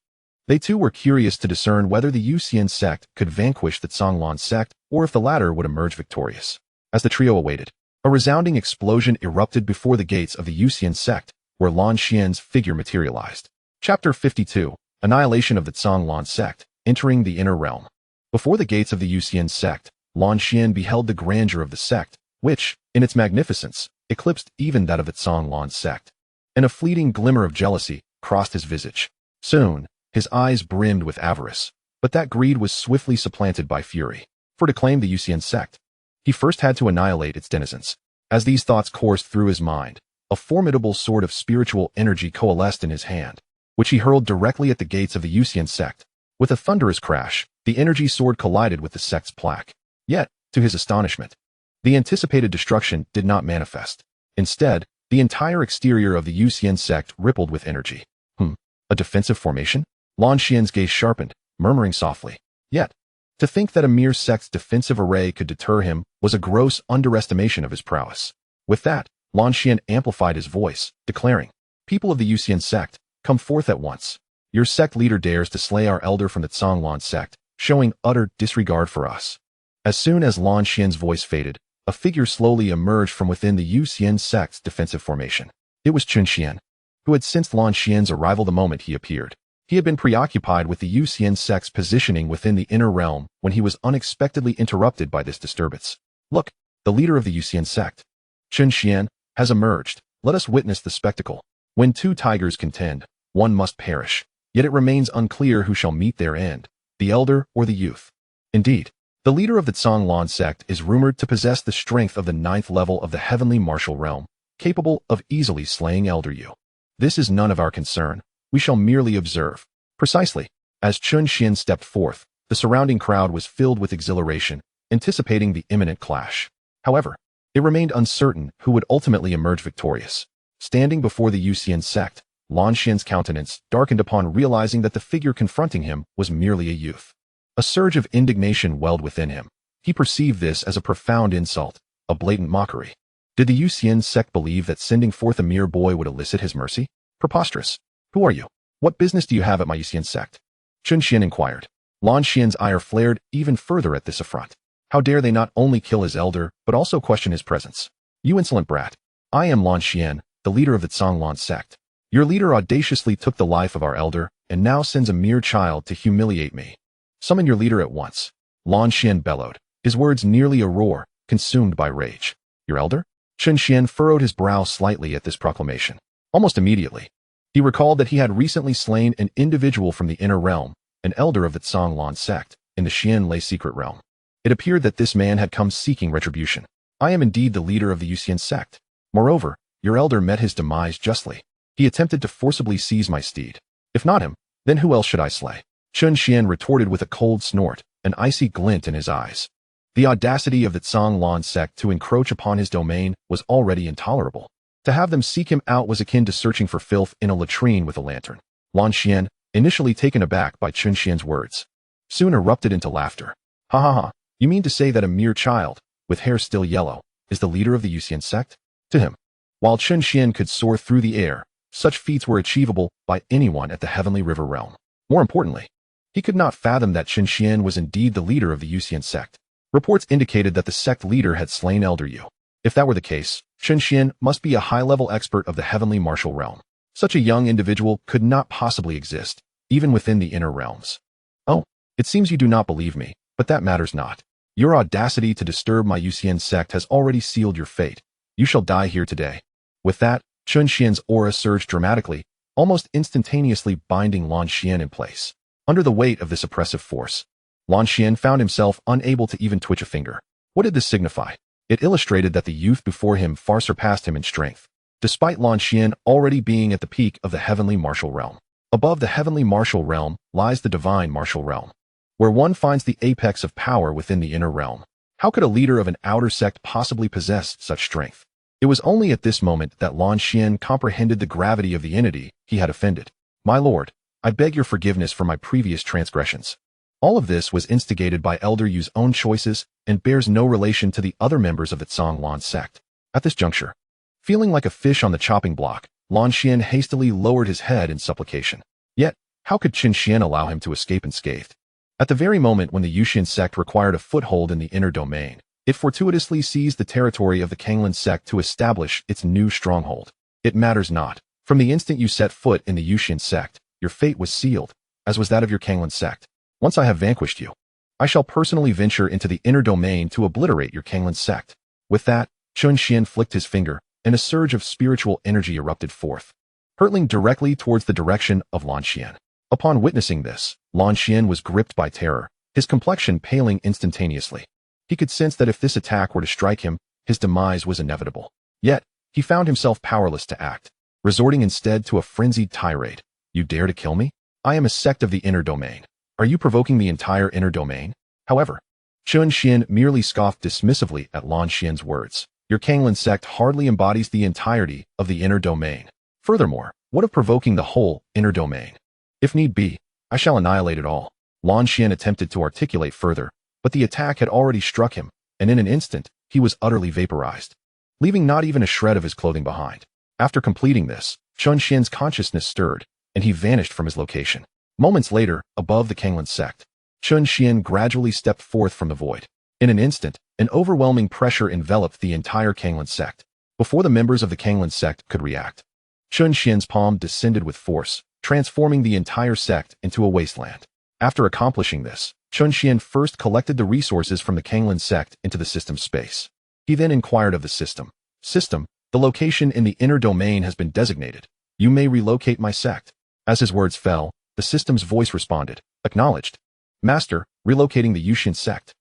They too were curious to discern whether the Yusian sect could vanquish the Liyang sect or if the latter would emerge victorious. As the trio awaited, a resounding explosion erupted before the gates of the Yusian sect, where Lan Xian's figure materialized. Chapter 52. Annihilation of the Liyang sect, entering the inner realm. Before the gates of the Yusian sect, Lan Xian beheld the grandeur of the sect, which, in its magnificence, eclipsed even that of the Liyang sect. And a fleeting glimmer of jealousy crossed his visage. Soon, his eyes brimmed with avarice, but that greed was swiftly supplanted by fury. For to claim the Yusian sect, he first had to annihilate its denizens. As these thoughts coursed through his mind, a formidable sword of spiritual energy coalesced in his hand, which he hurled directly at the gates of the Yusian sect. With a thunderous crash, the energy sword collided with the sect's plaque. Yet, to his astonishment, the anticipated destruction did not manifest. Instead, the entire exterior of the Yusian sect rippled with energy. A defensive formation? Lan Xian's gaze sharpened, murmuring softly. Yet, to think that a mere sect's defensive array could deter him was a gross underestimation of his prowess. With that, Lan Xian amplified his voice, declaring, "People of the Yusian sect, come forth at once. Your sect leader dares to slay our elder from the Liyang sect, showing utter disregard for us." As soon as Lan Xian's voice faded, a figure slowly emerged from within the Yusian sect's defensive formation. It was Chen Xuan, who had sensed Lan Xian's arrival the moment he appeared. He had been preoccupied with the Yusian sect's positioning within the inner realm when he was unexpectedly interrupted by this disturbance. "Look, the leader of the Yusian sect, Chen Xuan, has emerged. Let us witness the spectacle. When two tigers contend, one must perish. Yet it remains unclear who shall meet their end, the elder or the youth." Indeed, the leader of the Liyang sect is rumored to possess the strength of the 9th level of the heavenly martial realm, capable of easily slaying Elder Yu. This is none of our concern. We shall merely observe. Precisely. As Chen Xuan stepped forth, the surrounding crowd was filled with exhilaration, anticipating the imminent clash. However, it remained uncertain who would ultimately emerge victorious. Standing before the Yusian sect, Lan Xian's countenance darkened upon realizing that the figure confronting him was merely a youth. A surge of indignation welled within him. He perceived this as a profound insult, a blatant mockery. Did the Yusian sect believe that sending forth a mere boy would elicit his mercy? Preposterous. "Who are you? What business do you have at my Yusian sect?" Chen Xuan inquired. Lan Xian's ire flared even further at this affront. How dare they not only kill his elder, but also question his presence? "You insolent brat. I am Lan Xian, the leader of the Liyang sect. Your leader audaciously took the life of our elder, and now sends a mere child to humiliate me. Summon your leader at once." Lan Xian bellowed, his words nearly a roar, consumed by rage. "Your elder?" Chen Xuan furrowed his brow slightly at this proclamation. Almost immediately, he recalled that he had recently slain an individual from the inner realm, an elder of the Liyang sect, in the Xianlei secret realm. It appeared that this man had come seeking retribution. "I am indeed the leader of the Yusian sect. Moreover, your elder met his demise justly. He attempted to forcibly seize my steed. If not him, then who else should I slay?" Chen Xuan retorted with a cold snort, an icy glint in his eyes. The audacity of the Liyang sect to encroach upon his domain was already intolerable. To have them seek him out was akin to searching for filth in a latrine with a lantern. Lan Xian, initially taken aback by Chen Xuan's words, soon erupted into laughter. "Ha ha ha, you mean to say that a mere child, with hair still yellow, is the leader of the Yusian sect?" To him, while Chen Xuan could soar through the air, such feats were achievable by anyone at the Heavenly River realm. More importantly, he could not fathom that Chen Xuan was indeed the leader of the Yusian sect. Reports indicated that the sect leader had slain Elder Yu. If that were the case, Chen Xuan must be a high-level expert of the heavenly martial realm. Such a young individual could not possibly exist, even within the inner realms. "Oh, it seems you do not believe me, but that matters not. Your audacity to disturb my Yusian sect has already sealed your fate. You shall die here today." With that, Chen Xuan's aura surged dramatically, almost instantaneously binding Lan Xian in place. Under the weight of this oppressive force, Lan Xian found himself unable to even twitch a finger. What did this signify? It illustrated that the youth before him far surpassed him in strength, despite Lan Xian already being at the peak of the heavenly martial realm. Above the heavenly martial realm lies the divine martial realm, where one finds the apex of power within the inner realm. How could a leader of an outer sect possibly possess such strength? It was only at this moment that Lan Xian comprehended the gravity of the entity he had offended. My lord, I beg your forgiveness for my previous transgressions. All of this was instigated by Elder Yu's own choices and bears no relation to the other members of the Liyang Sect. At this juncture, feeling like a fish on the chopping block, Lan Xian hastily lowered his head in supplication. Yet, how could Chen Xuan allow him to escape unscathed? At the very moment when the Yusian sect required a foothold in the inner domain, it fortuitously seized the territory of the Liyang sect to establish its new stronghold. It matters not. From the instant you set foot in the Yusian sect, your fate was sealed, as was that of your Liyang sect. Once I have vanquished you, I shall personally venture into the inner domain to obliterate your Liyang sect. With that, Chen Xuan flicked his finger, and a surge of spiritual energy erupted forth, hurtling directly towards the direction of Lan Xian. Upon witnessing this, Lan Xian was gripped by terror, his complexion paling instantaneously. He could sense that if this attack were to strike him, his demise was inevitable. Yet, he found himself powerless to act, resorting instead to a frenzied tirade. You dare to kill me? I am a sect of the inner domain. Are you provoking the entire inner domain? However, Chen Xuan merely scoffed dismissively at Lan Xian's words. Your Liyang sect hardly embodies the entirety of the inner domain. Furthermore, what of provoking the whole inner domain? If need be, I shall annihilate it all. Lan Xian attempted to articulate further, but the attack had already struck him, and in an instant, he was utterly vaporized, leaving not even a shred of his clothing behind. After completing this, Chen Xuan's consciousness stirred, and he vanished from his location. Moments later, above the Liyang sect, Chen Xuan gradually stepped forth from the void. In an instant, an overwhelming pressure enveloped the entire Liyang sect. Before the members of the Liyang sect could react, Chen Xuan's palm descended with force, transforming the entire sect into a wasteland. After accomplishing this, Chen Xuan first collected the resources from the Liyang sect into the system space. He then inquired of the system. System, the location in the inner domain has been designated. You may relocate my sect. As his words fell, the system's voice responded. Acknowledged. Master, relocating the Yusian sect.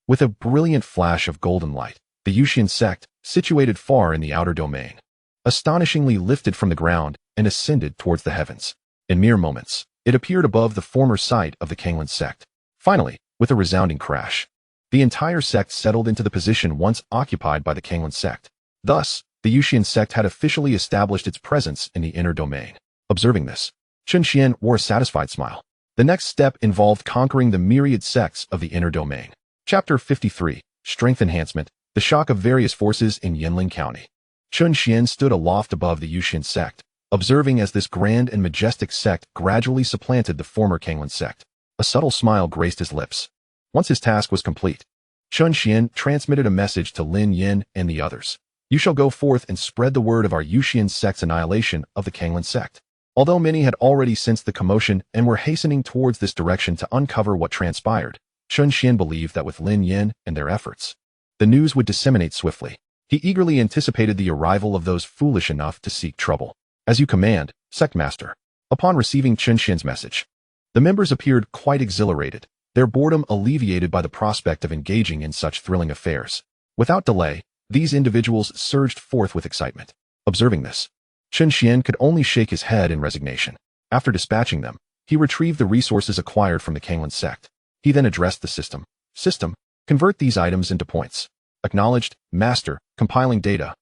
With a brilliant flash of golden light, the Yusian sect, situated far in the outer domain, astonishingly lifted from the ground and ascended towards the heavens. In mere moments, it appeared above the former site of the Liyang sect. Finally, with a resounding crash, the entire sect settled into the position once occupied by the Liyang sect. Thus, the Yusian sect had officially established its presence in the inner domain. Observing this, Chen Xuan wore a satisfied smile. The next step involved conquering the myriad sects of the inner domain. Chapter 53, Strength Enhancement, the Shock of Various Forces in Yinling County. Chen Xuan stood aloft above the Yusian sect, observing as this grand and majestic sect gradually supplanted the former Liyang sect. A subtle smile graced his lips. Once his task was complete, Chen Xuan transmitted a message to Lin Yin and the others. You shall go forth and spread the word of our Yusian sect's annihilation of the Liyang sect. Although many had already sensed the commotion and were hastening towards this direction to uncover what transpired, Chen Xuan believed that with Lin Yin and their efforts, the news would disseminate swiftly. He eagerly anticipated the arrival of those foolish enough to seek trouble. As you command, Sect Master. Upon receiving Chen Xuan's message, the members appeared quite exhilarated, their boredom alleviated by the prospect of engaging in such thrilling affairs. Without delay, these individuals surged forth with excitement. Observing this, Chen Xuan could only shake his head in resignation. After dispatching them, he retrieved the resources acquired from the Liyang sect. He then addressed the system. System, convert these items into points. Acknowledged, Master, compiling data.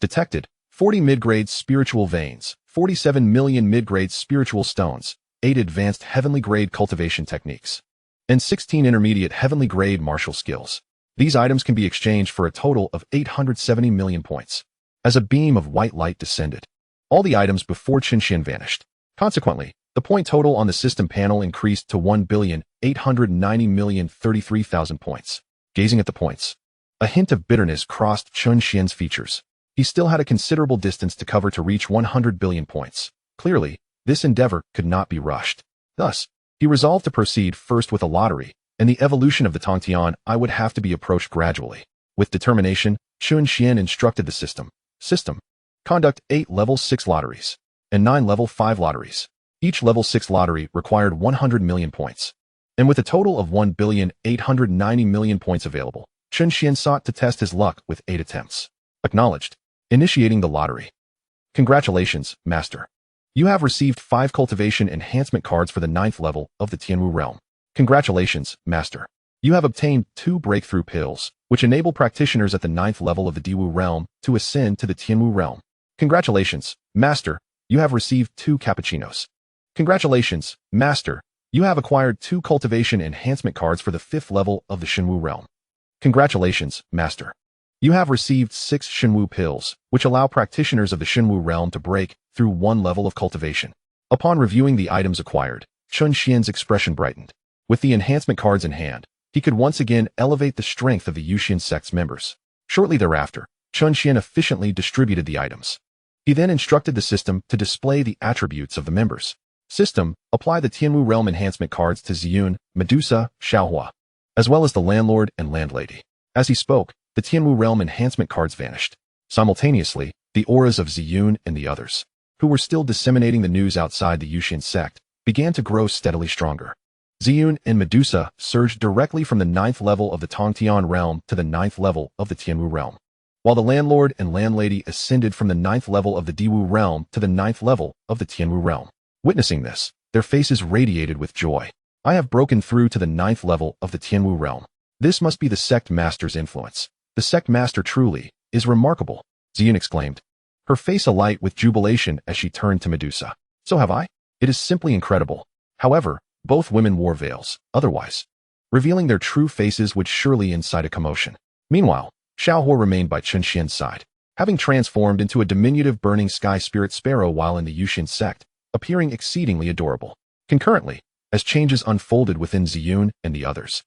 Detected, 40 mid-grade spiritual veins, 47 million mid-grade spiritual stones, 8 advanced heavenly-grade cultivation techniques, and 16 intermediate heavenly-grade martial skills. These items can be exchanged for a total of 870 million points. As a beam of white light descended, all the items before Chen Xuan vanished. Consequently, the point total on the system panel increased to 1,890,033,000 points. Gazing at the points, a hint of bitterness crossed Chen Xuan's features. He still had a considerable distance to cover to reach 100 billion points. Clearly, this endeavor could not be rushed. Thus, he resolved to proceed first with a lottery, and the evolution of the Tongtian would have to be approached gradually. With determination, Chen Xuan instructed the system. System, conduct 8 level 6 lotteries and 9 level 5 lotteries. Each level 6 lottery required 100 million points. And with a total of 1,890,000,000 points available, Chen Xuan sought to test his luck with 8 attempts. Acknowledged. Initiating the lottery. Congratulations, Master. You have received 5 cultivation enhancement cards for the 9th level of the Tianwu realm. Congratulations, Master. You have obtained 2 breakthrough pills, which enable practitioners at the 9th level of the Diwu realm to ascend to the Tianwu realm. Congratulations, Master, you have received 2 cappuccinos. Congratulations, Master, you have acquired 2 cultivation enhancement cards for the 5th level of the Shenwu realm. Congratulations, Master. You have received 6 Shenwu pills, which allow practitioners of the Shenwu realm to break through 1 level of cultivation. Upon reviewing the items acquired, Chen Xuan's expression brightened. With the enhancement cards in hand, he could once again elevate the strength of the Yusian sect's members. Shortly thereafter, Chen Xuan efficiently distributed the items. He then instructed the system to display the attributes of the members. System, apply the Tianwu realm enhancement cards to Ziyun, Medusa, Xiaohua, as well as the landlord and landlady. As he spoke, the Tianwu realm enhancement cards vanished. Simultaneously, the auras of Ziyun and the others, who were still disseminating the news outside the Yusian sect, began to grow steadily stronger. Ziyun and Medusa surged directly from the 9th level of the Tongtian realm to the 9th level of the Tianwu realm, while the landlord and landlady ascended from the 9th level of the Diwu realm to the 9th level of the Tianwu realm. Witnessing this, their faces radiated with joy. I have broken through to the 9th level of the Tianwu realm. This must be the sect master's influence. The sect master truly is remarkable, Ziyun exclaimed, her face alight with jubilation as she turned to Medusa. So have I? It is simply incredible. However, both women wore veils, otherwise revealing their true faces would surely incite a commotion. Meanwhile, Xiaohua remained by Chen Xuan's side, having transformed into a diminutive burning sky spirit sparrow while in the Yusian sect, appearing exceedingly adorable. Concurrently, as changes unfolded within Ziyun and the others,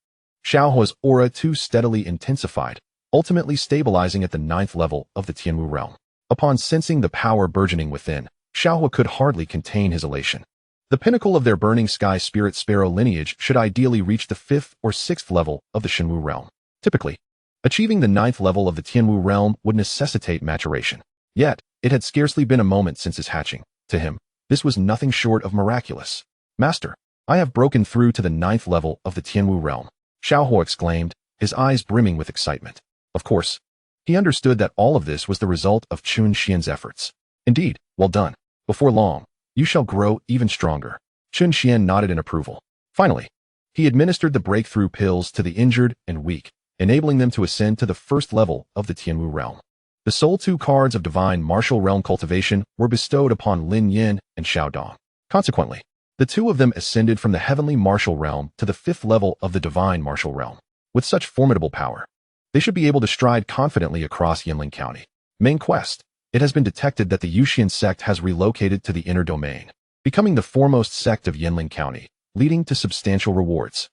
Xiaohua's aura too steadily intensified, ultimately stabilizing at the 9th level of the Tianwu realm. Upon sensing the power burgeoning within, Xiaohua could hardly contain his elation. The pinnacle of their burning sky spirit sparrow lineage should ideally reach the 5th or 6th level of the Shenwu realm. Typically, achieving the 9th level of the Tianwu realm would necessitate maturation. Yet, it had scarcely been a moment since his hatching. To him, this was nothing short of miraculous. Master, I have broken through to the 9th level of the Tianwu realm, Xiaohua exclaimed, his eyes brimming with excitement. Of course, he understood that all of this was the result of Chen Xuan's efforts. Indeed, well done. Before long, you shall grow even stronger. Chen Xuan nodded in approval. Finally, he administered the breakthrough pills to the injured and weak, enabling them to ascend to the 1st level of the Tianwu realm. The sole 2 cards of divine martial realm cultivation were bestowed upon Lin Yin and Xiao Dong. Consequently, the 2 of them ascended from the heavenly martial realm to the 5th level of the divine martial realm. With such formidable power, they should be able to stride confidently across Yinling County. Main quest. It has been detected that the Yusian sect has relocated to the inner domain, becoming the foremost sect of Yinling County, leading to substantial rewards.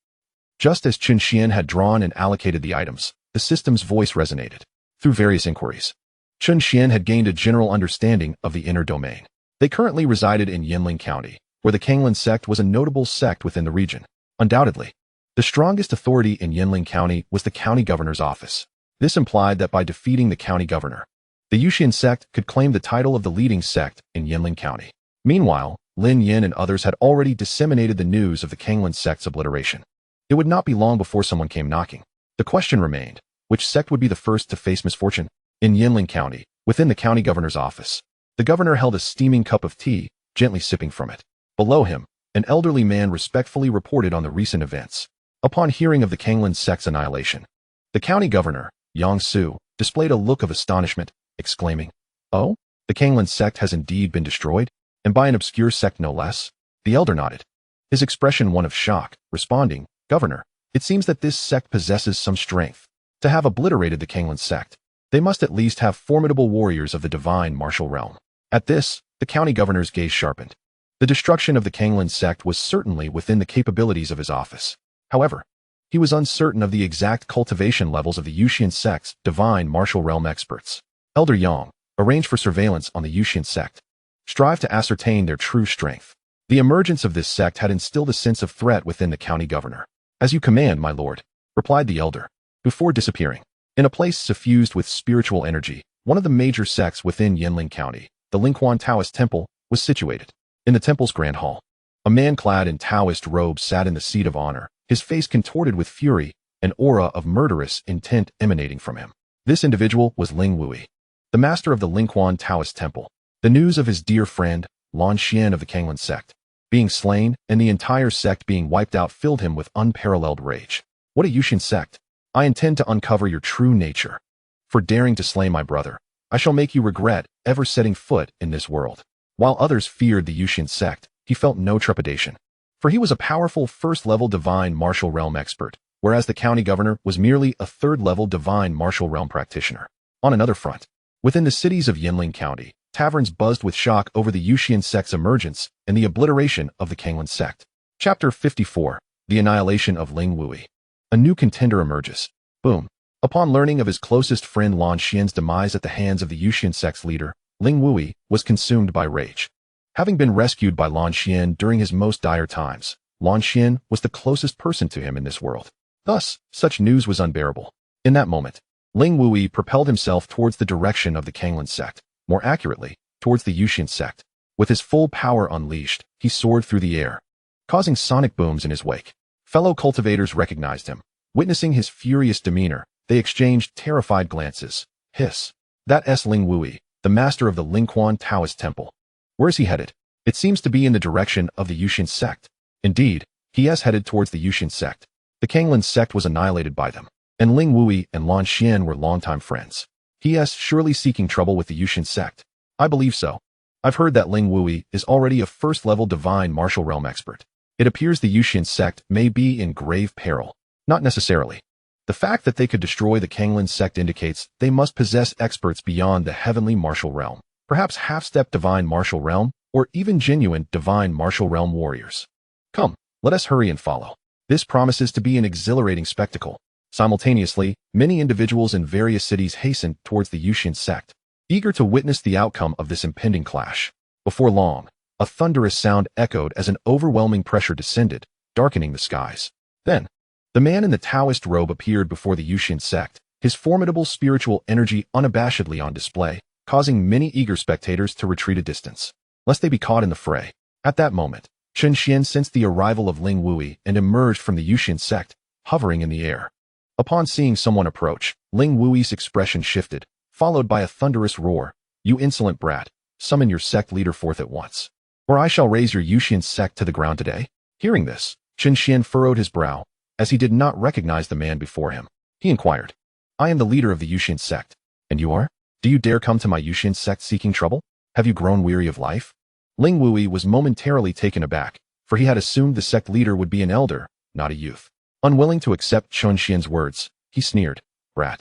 Just as Chen Xuan had drawn and allocated the items, the system's voice resonated. Through various inquiries, Chen Xuan had gained a general understanding of the inner domain. They currently resided in Yinling County, where the Kanglin sect was a notable sect within the region. Undoubtedly, the strongest authority in Yinling County was the county governor's office. This implied that by defeating the county governor, the Yusian sect could claim the title of the leading sect in Yinling County. Meanwhile, Lin Yin and others had already disseminated the news of the Kanglin sect's obliteration. It would not be long before someone came knocking. The question remained, which sect would be the first to face misfortune? In Yinling County, within the county governor's office, the governor held a steaming cup of tea, gently sipping from it. Below him, an elderly man respectfully reported on the recent events. Upon hearing of the Kanglin sect's annihilation, the county governor, Yang Su, displayed a look of astonishment, exclaiming, "Oh, the Kanglin sect has indeed been destroyed, and by an obscure sect no less?" The elder nodded, his expression one of shock, responding, "Governor, it seems that this sect possesses some strength. To have obliterated the Kanglin sect, they must at least have formidable warriors of the divine martial realm." At this, the county governor's gaze sharpened. The destruction of the Kanglin sect was certainly within the capabilities of his office. However, he was uncertain of the exact cultivation levels of the Yusian sect's divine martial realm experts. Elder Yang, arrange for surveillance on the Yusian sect. Strive to ascertain their true strength. The emergence of this sect had instilled a sense of threat within the county governor. "As you command, my lord," replied the elder, before disappearing. In a place suffused with spiritual energy, one of the major sects within Yinling County, the Lingquan Taoist Temple, was situated. In the temple's grand hall, a man clad in Taoist robes sat in the seat of honor, his face contorted with fury, an aura of murderous intent emanating from him. This individual was Ling Wui, the master of the Lingquan Taoist Temple. The news of his dear friend, Lan Xian of the Kanglin sect, being slain and the entire sect being wiped out filled him with unparalleled rage. What a Yusian sect! I intend to uncover your true nature. For daring to slay my brother, I shall make you regret ever setting foot in this world. While others feared the Yusian sect, he felt no trepidation. For he was a powerful first-level divine martial realm expert, whereas the county governor was merely a third-level divine martial realm practitioner. On another front, within the cities of Yinling County, taverns buzzed with shock over the Yusian sect's emergence and the obliteration of the Liyang Sect. Chapter 54. The Annihilation of Ling Wui. A new contender emerges. Boom. Upon learning of his closest friend Lan Xian's demise at the hands of the Yusian sect's leader, Ling Wui was consumed by rage. Having been rescued by Lan Xian during his most dire times, Lan Xian was the closest person to him in this world. Thus, such news was unbearable. In that moment, Ling Wui propelled himself towards the direction of the Liyang Sect, more accurately, towards the Yusian sect. With his full power unleashed, he soared through the air, causing sonic booms in his wake. Fellow cultivators recognized him. Witnessing his furious demeanor, they exchanged terrified glances. Hiss. That's Ling Wui, the master of the Lingquan Taoist temple. Where is he headed? It seems to be in the direction of the Yusian sect. Indeed, he has headed towards the Yusian sect. The Liyang sect was annihilated by them, and Ling Wui and Lan Xian were longtime friends. He is surely seeking trouble with the Yusian sect. I believe so. I've heard that Ling Wui is already a first-level divine martial realm expert. It appears the Yusian sect may be in grave peril. Not necessarily. The fact that they could destroy the Liyang sect indicates they must possess experts beyond the heavenly martial realm, perhaps half-step divine martial realm, or even genuine divine martial realm warriors. Come, let us hurry and follow. This promises to be an exhilarating spectacle. Simultaneously, many individuals in various cities hastened towards the Yusian sect, eager to witness the outcome of this impending clash. Before long, a thunderous sound echoed as an overwhelming pressure descended, darkening the skies. Then, the man in the Taoist robe appeared before the Yusian sect, his formidable spiritual energy unabashedly on display, causing many eager spectators to retreat a distance, lest they be caught in the fray. At that moment, Chen Xuan sensed the arrival of Ling Wui and emerged from the Yusian sect, hovering in the air. Upon seeing someone approach, Ling Wui's expression shifted, followed by a thunderous roar. You insolent brat, summon your sect leader forth at once, or I shall raise your Yusian sect to the ground today. Hearing this, Chen Xuan furrowed his brow, as he did not recognize the man before him. He inquired, I am the leader of the Yusian sect. And you are? Do you dare come to my Yusian sect seeking trouble? Have you grown weary of life? Ling Wui was momentarily taken aback, for he had assumed the sect leader would be an elder, not a youth. Unwilling to accept Chen Xuan's words, he sneered, Brat.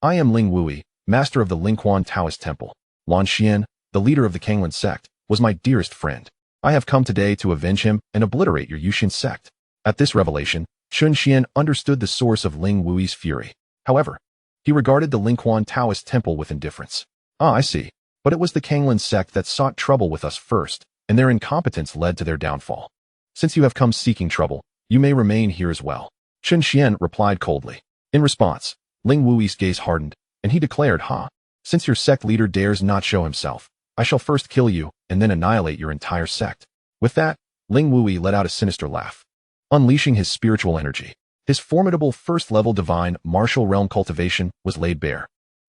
I am Ling Wui, master of the Lingquan Taoist temple. Lan Xian, the leader of the Liyang sect, was my dearest friend. I have come today to avenge him and obliterate your Yusian sect. At this revelation, Chen Xuan understood the source of Ling Wui's fury. However, he regarded the Lingquan Taoist temple with indifference. Ah, I see. But it was the Liyang sect that sought trouble with us first, and their incompetence led to their downfall. Since you have come seeking trouble, you may remain here as well. Chen Xuan replied coldly. In response, Ling Wui's gaze hardened, and he declared, Since your sect leader dares not show himself, I shall first kill you and then annihilate your entire sect. With that, Ling Wui let out a sinister laugh. Unleashing his spiritual energy, his formidable first-level divine martial realm cultivation was laid bare,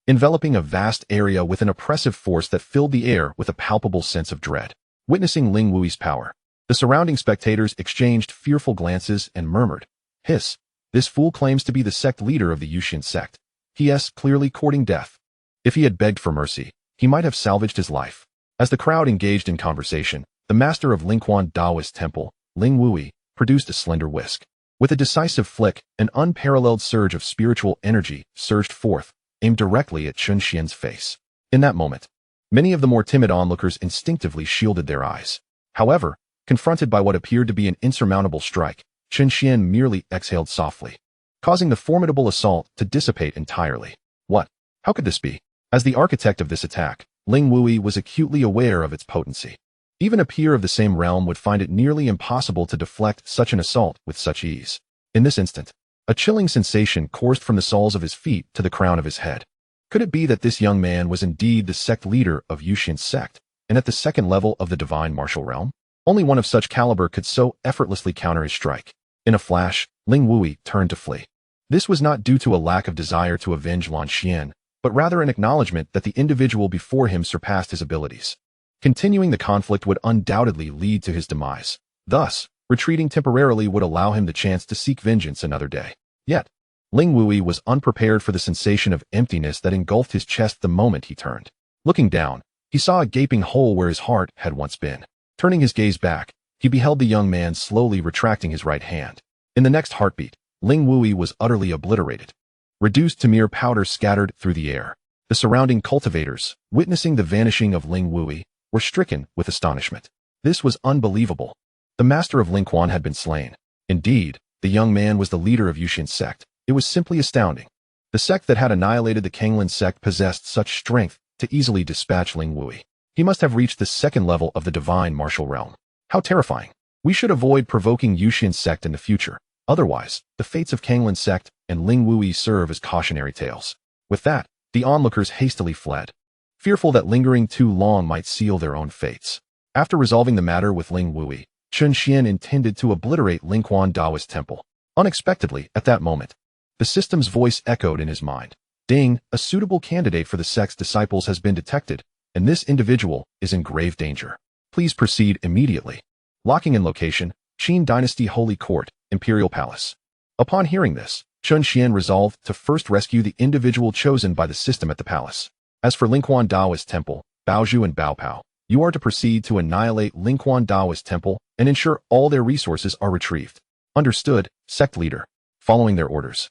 enveloping a vast area with an oppressive force that filled the air with a palpable sense of dread. Witnessing Ling Wui's power, the surrounding spectators exchanged fearful glances and murmured, Hiss, this fool claims to be the sect leader of the Yusian sect. He is clearly courting death. If he had begged for mercy, he might have salvaged his life. As the crowd engaged in conversation, the master of Lingquan Taoist temple, Ling Wui, produced a slender whisk. With a decisive flick, an unparalleled surge of spiritual energy surged forth, aimed directly at Chen Xuan's face. In that moment, many of the more timid onlookers instinctively shielded their eyes. However, confronted by what appeared to be an insurmountable strike, Chen Xuan merely exhaled softly, causing the formidable assault to dissipate entirely. What? How could this be? As the architect of this attack, Ling Wui was acutely aware of its potency. Even a peer of the same realm would find it nearly impossible to deflect such an assault with such ease. In this instant, a chilling sensation coursed from the soles of his feet to the crown of his head. Could it be that this young man was indeed the sect leader of Yusian sect, and at the second level of the divine martial realm? Only one of such caliber could so effortlessly counter his strike. In a flash, Ling Wui turned to flee. This was not due to a lack of desire to avenge Lan Xian, but rather an acknowledgement that the individual before him surpassed his abilities. Continuing the conflict would undoubtedly lead to his demise. Thus, retreating temporarily would allow him the chance to seek vengeance another day. Yet, Ling Wui was unprepared for the sensation of emptiness that engulfed his chest the moment he turned. Looking down, he saw a gaping hole where his heart had once been. Turning his gaze back, he beheld the young man slowly retracting his right hand. In the next heartbeat, Ling Wui was utterly obliterated, reduced to mere powder scattered through the air. The surrounding cultivators, witnessing the vanishing of Ling Wui, were stricken with astonishment. This was unbelievable. The master of Ling Quan had been slain. Indeed, the young man was the leader of Yusian Sect. It was simply astounding. The sect that had annihilated the Liyang Sect possessed such strength to easily dispatch Ling Wui. He must have reached the second level of the divine martial realm. How terrifying. We should avoid provoking Yusian Sect in the future. Otherwise, the fates of Liyang Sect and Ling Wui serve as cautionary tales. With that, the onlookers hastily fled, fearful that lingering too long might seal their own fates. After resolving the matter with Ling Wui, Chen Xuan intended to obliterate Ling Quan Daoist Temple. Unexpectedly, at that moment, the system's voice echoed in his mind. Ding, a suitable candidate for the sect's disciples has been detected, and this individual is in grave danger. Please proceed immediately. Locking in location, Qin Dynasty Holy Court, Imperial Palace. Upon hearing this, Chen Xuan resolved to first rescue the individual chosen by the system at the palace. As for Ling Quan Daoist Temple, Baozhu and Bao Pao, you are to proceed to annihilate Ling Quan Daoist Temple and ensure all their resources are retrieved. Understood, sect leader. Following their orders,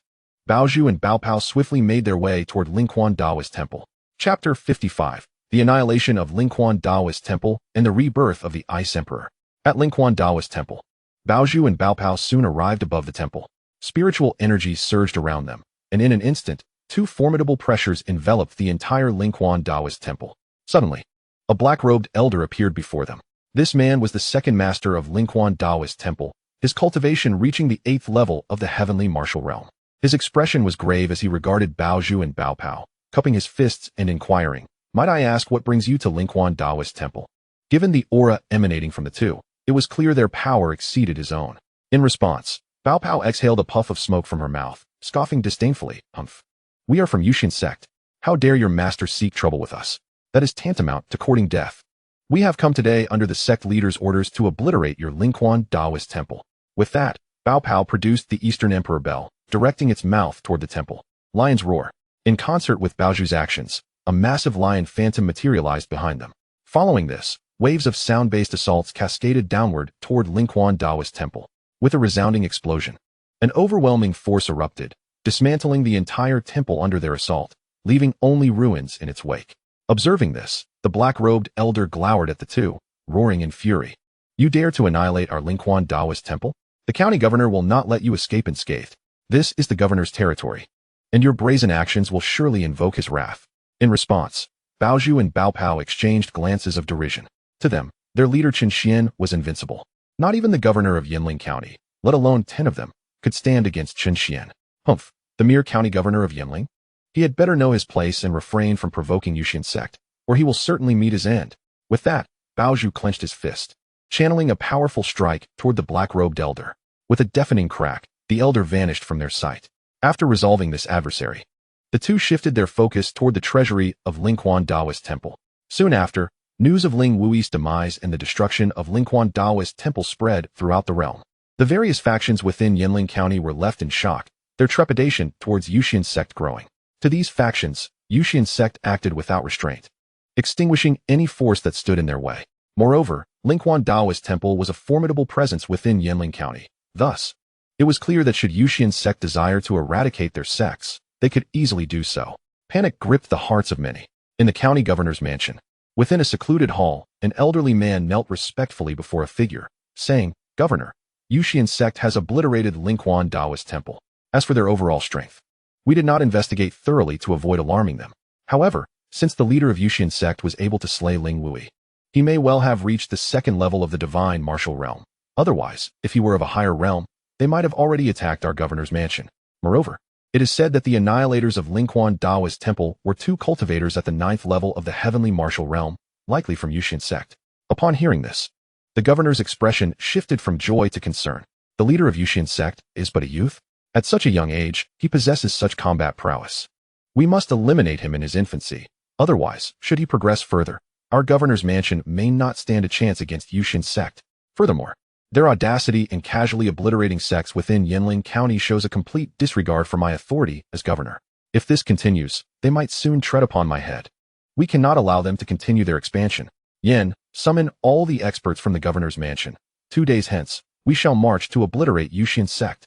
Baozhu and Bao Pao swiftly made their way toward Ling Quan Daoist Temple. Chapter 55. The Annihilation of Ling Quan Daoist Temple and the Rebirth of the Ice Emperor. At Ling Quan Daoist Temple, Baozhu and Bao Pao soon arrived above the temple. Spiritual energy surged around them, and in an instant, two formidable pressures enveloped the entire Ling Quan Daoist Temple. Suddenly, a black-robed elder appeared before them. This man was the second master of Ling Quan Daoist Temple, his cultivation reaching the 8th level of the heavenly martial realm. His expression was grave as he regarded Baozhu and Bao Pao, cupping his fists and inquiring, "Might I ask what brings you to Ling Quan Daoist Temple?" Given the aura emanating from the two, it was clear their power exceeded his own. In response, Bao Pao exhaled a puff of smoke from her mouth, scoffing disdainfully, "Humph. We are from Yusian Sect. How dare your master seek trouble with us? That is tantamount to courting death. We have come today under the sect leader's orders to obliterate your Ling Quan Daoist Temple." With that, Bao Pao produced the Eastern Emperor bell, directing its mouth toward the temple. Lion's roar. In concert with Baozhu's actions, a massive lion phantom materialized behind them. Following this, waves of sound-based assaults cascaded downward toward Ling Quan Daoist Temple. With a resounding explosion, an overwhelming force erupted, dismantling the entire temple under their assault, leaving only ruins in its wake. Observing this, the black-robed elder glowered at the two, roaring in fury. "You dare to annihilate our Ling Quan Daoist Temple? The county governor will not let you escape unscathed. This is the governor's territory, and your brazen actions will surely invoke his wrath." In response, Baozhu and Bao Pao exchanged glances of derision. To them, their leader Chen Xuan was invincible. Not even the governor of Yinling County, let alone 10 of them, could stand against Chen Xuan. Humph, the mere county governor of Yinling? He had better know his place and refrain from provoking Yusian Sect, or he will certainly meet his end. With that, Baozhu clenched his fist, channeling a powerful strike toward the black-robed elder. With a deafening crack, the elder vanished from their sight. After resolving this adversary, the two shifted their focus toward the treasury of Ling Quan Daoist Temple. Soon after, news of Ling Wui's demise and the destruction of Ling Quan Daoist Temple spread throughout the realm. The various factions within Yinling County were left in shock, their trepidation towards Yusian Sect growing. To these factions, Yusian Sect acted without restraint, extinguishing any force that stood in their way. Moreover, Ling Quan Daoist Temple was a formidable presence within Yinling County. Thus, it was clear that should Yusian Sect desire to eradicate their sects, they could easily do so. Panic gripped the hearts of many. In the county governor's mansion, within a secluded hall, an elderly man knelt respectfully before a figure, saying, "Governor, Yusian Sect has obliterated Ling Quan Daoist Temple. As for their overall strength, we did not investigate thoroughly to avoid alarming them. However, since the leader of Yusian Sect was able to slay Ling Wui, he may well have reached the second level of the divine martial realm. Otherwise, if he were of a higher realm, they might have already attacked our governor's mansion. Moreover, it is said that the annihilators of Ling Quan Daoist Temple were two cultivators at the 9th level of the heavenly martial realm, likely from Yusian Sect." Upon hearing this, the governor's expression shifted from joy to concern. The leader of Yusian Sect is but a youth? At such a young age, he possesses such combat prowess. We must eliminate him in his infancy. Otherwise, should he progress further, our governor's mansion may not stand a chance against Yusian Sect. Furthermore, Their audacity in casually obliterating sects within Yinling County shows a complete disregard for my authority as governor. If this continues, they might soon tread upon my head. We cannot allow them to continue their expansion. Yin, summon all the experts from the governor's mansion. 2 days hence, we shall march to obliterate Yusian sect.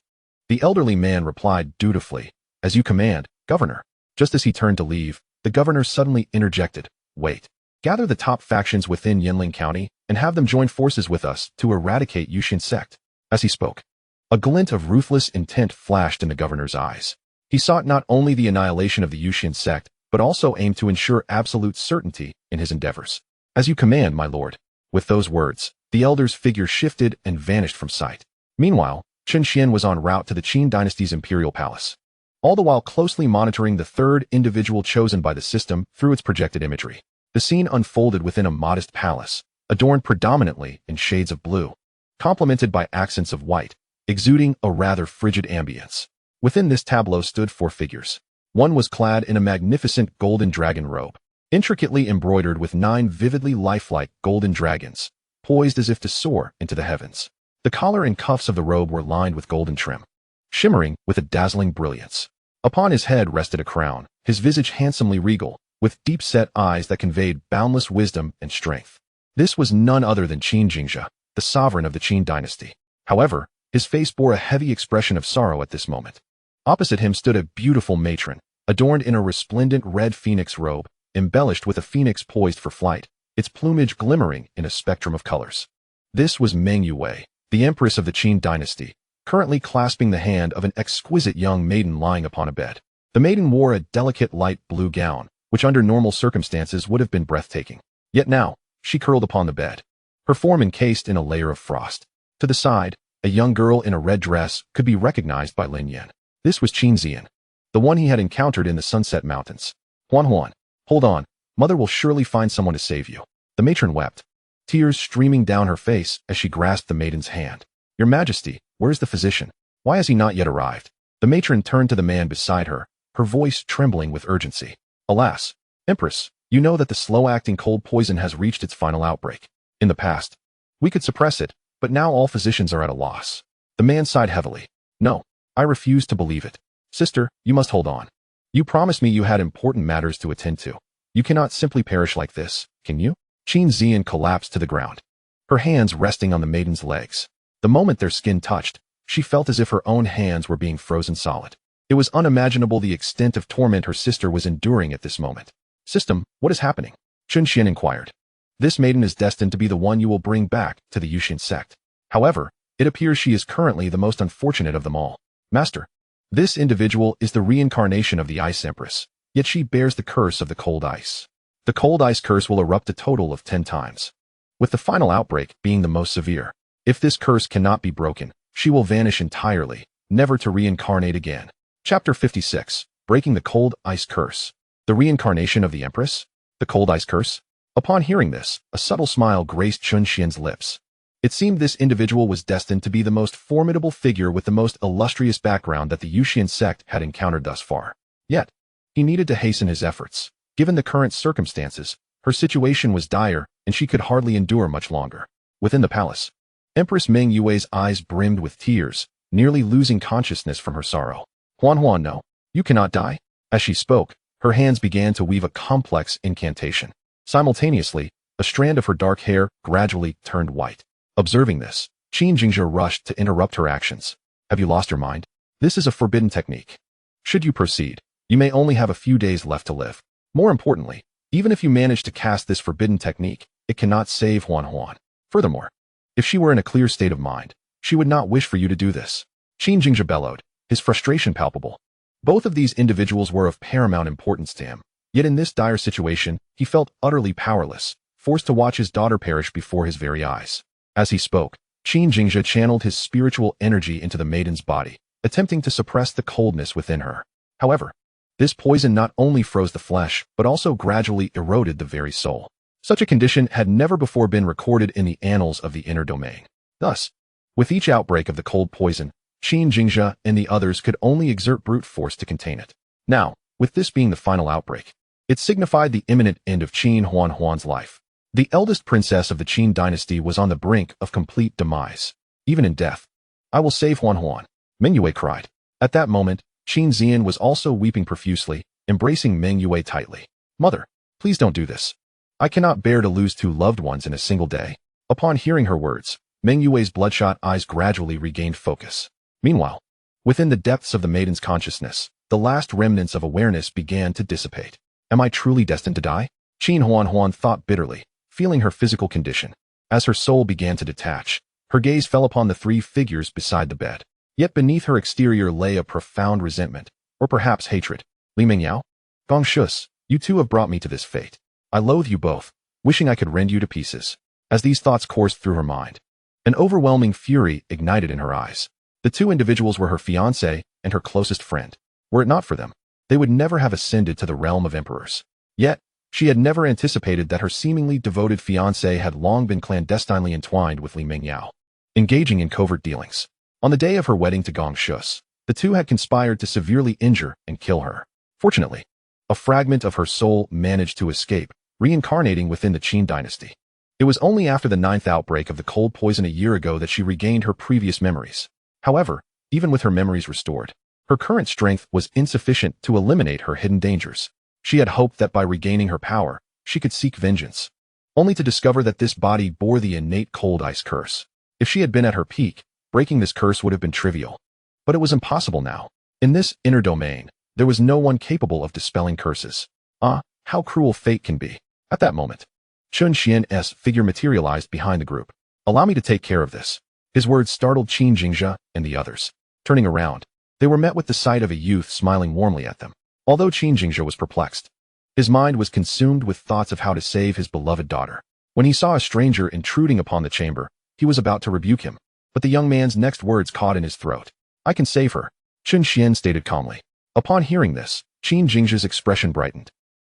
The elderly man replied dutifully, "As you command, governor." Just as he turned to leave, the governor suddenly interjected, "Wait. Gather the top factions within Yinling County and have them join forces with us to eradicate Yusian sect." As he spoke, a glint of ruthless intent flashed in the governor's eyes. He sought not only the annihilation of the Yusian sect, but also aimed to ensure absolute certainty in his endeavors. "As you command, my lord." With those words, the elder's figure shifted and vanished from sight. Meanwhile, Chen Xuan was en route to the Qin dynasty's imperial palace, all the while closely monitoring the third individual chosen by the system through its projected imagery. The scene unfolded within a modest palace, adorned predominantly in shades of blue, complemented by accents of white, exuding a rather frigid ambience. Within this tableau stood 4 figures. One was clad in a magnificent golden dragon robe, intricately embroidered with 9 vividly lifelike golden dragons, poised as if to soar into the heavens. The collar and cuffs of the robe were lined with golden trim, shimmering with a dazzling brilliance. Upon his head rested a crown, his visage handsomely regal, with deep-set eyes that conveyed boundless wisdom and strength. This was none other than Qin Jingzhe, the sovereign of the Qin dynasty. However, his face bore a heavy expression of sorrow at this moment. Opposite him stood a beautiful matron, adorned in a resplendent red phoenix robe, embellished with a phoenix poised for flight, its plumage glimmering in a spectrum of colors. This was Meng Yue, the empress of the Qin dynasty, currently clasping the hand of an exquisite young maiden lying upon a bed. The maiden wore a delicate light blue gown, which under normal circumstances would have been breathtaking. Yet now, she curled upon the bed, her form encased in a layer of frost. To the side, a young girl in a red dress could be recognized by Lin Yan. This was Qin Zian, the one he had encountered in the Sunset Mountains. "Huan, hold on, mother will surely find someone to save you." The matron wept, tears streaming down her face as she grasped the maiden's hand. "Your Majesty, where is the physician? Why has he not yet arrived?" The matron turned to the man beside her, her voice trembling with urgency. "Alas, Empress, you know that the slow-acting cold poison has reached its final outbreak. In the past, we could suppress it, but now all physicians are at a loss." The man sighed heavily. "No, I refuse to believe it. Sister, you must hold on. You promised me you had important matters to attend to. You cannot simply perish like this, can you?" Qin Zian collapsed to the ground, her hands resting on the maiden's legs. The moment their skin touched, she felt as if her own hands were being frozen solid. It was unimaginable the extent of torment her sister was enduring at this moment. "System, what is happening?" Chen Xuan inquired. "This maiden is destined to be the one you will bring back to the Yusian sect. However, it appears she is currently the most unfortunate of them all. Master, this individual is the reincarnation of the Ice Empress, yet she bears the curse of the cold ice. The cold ice curse will erupt a total of 10 times, with the final outbreak being the most severe. If this curse cannot be broken, she will vanish entirely, never to reincarnate again." Chapter 56, Breaking the Cold Ice Curse. The reincarnation of the Empress? The cold ice curse? Upon hearing this, a subtle smile graced Chen Xian's lips. It seemed this individual was destined to be the most formidable figure with the most illustrious background that the Yusian sect had encountered thus far. Yet, he needed to hasten his efforts. Given the current circumstances, her situation was dire and she could hardly endure much longer. Within the palace, Empress Meng Yue's eyes brimmed with tears, nearly losing consciousness from her sorrow. "Huan, no, you cannot die." As she spoke, her hands began to weave a complex incantation. Simultaneously, a strand of her dark hair gradually turned white. Observing this, Qin Jingzhe rushed to interrupt her actions. "Have you lost your mind? This is a forbidden technique. Should you proceed, you may only have a few days left to live. More importantly, even if you manage to cast this forbidden technique, it cannot save Huan. Furthermore, if she were in a clear state of mind, she would not wish for you to do this." Qin Jingzhe bellowed, his frustration palpable. Both of these individuals were of paramount importance to him, yet in this dire situation, he felt utterly powerless, forced to watch his daughter perish before his very eyes. As he spoke, Qin Jingzhe channeled his spiritual energy into the maiden's body, attempting to suppress the coldness within her. However, this poison not only froze the flesh, but also gradually eroded the very soul. Such a condition had never before been recorded in the annals of the inner domain. Thus, with each outbreak of the cold poison, Qin Jingzhe and the others could only exert brute force to contain it. Now, with this being the final outbreak, it signified the imminent end of Qin Huan's life. The eldest princess of the Qin dynasty was on the brink of complete demise. even in death. I will save Huan. Meng Yue cried. At that moment, Qin Zian was also weeping profusely, embracing Meng Yue tightly. Mother, please don't do this. I cannot bear to lose 2 loved ones in a single day. Upon hearing her words, Meng Yue's bloodshot eyes gradually regained focus. Meanwhile, within the depths of the maiden's consciousness, the last remnants of awareness began to dissipate. Am I truly destined to die? Qin Huan thought bitterly, feeling her physical condition. As her soul began to detach, her gaze fell upon the 3 figures beside the bed. Yet beneath her exterior lay a profound resentment, or perhaps hatred. Li Mingyao? Gong Shus, you 2 have brought me to this fate. I loathe you both, wishing I could rend you to pieces. As these thoughts coursed through her mind, an overwhelming fury ignited in her eyes. The 2 individuals were her fiancé and her closest friend. Were it not for them, they would never have ascended to the realm of emperors. Yet, she had never anticipated that her seemingly devoted fiancé had long been clandestinely entwined with Li Mingyao, engaging in covert dealings. On the day of her wedding to Gong Shus, the 2 had conspired to severely injure and kill her. Fortunately, a fragment of her soul managed to escape, reincarnating within the Qin dynasty. It was only after the 9th outbreak of the cold poison a year ago that she regained her previous memories. However, even with her memories restored, her current strength was insufficient to eliminate her hidden dangers. She had hoped that by regaining her power, she could seek vengeance, only to discover that this body bore the innate cold ice curse. If she had been at her peak, breaking this curse would have been trivial. But it was impossible now. In this inner domain, there was no one capable of dispelling curses. Ah, how cruel fate can be. At that moment, Chen Xuan's figure materialized behind the group. Allow me to take care of this. His words startled Qin Jingzhe and the others. Turning around, they were met with the sight of a youth smiling warmly at them. Although Qin Jingzhe was perplexed, his mind was consumed with thoughts of how to save his beloved daughter. When he saw a stranger intruding upon the chamber, he was about to rebuke him. But the young man's next words caught in his throat. I can save her, Chen Xuan stated calmly. Upon hearing this, Qin Jingzhe's expression brightened.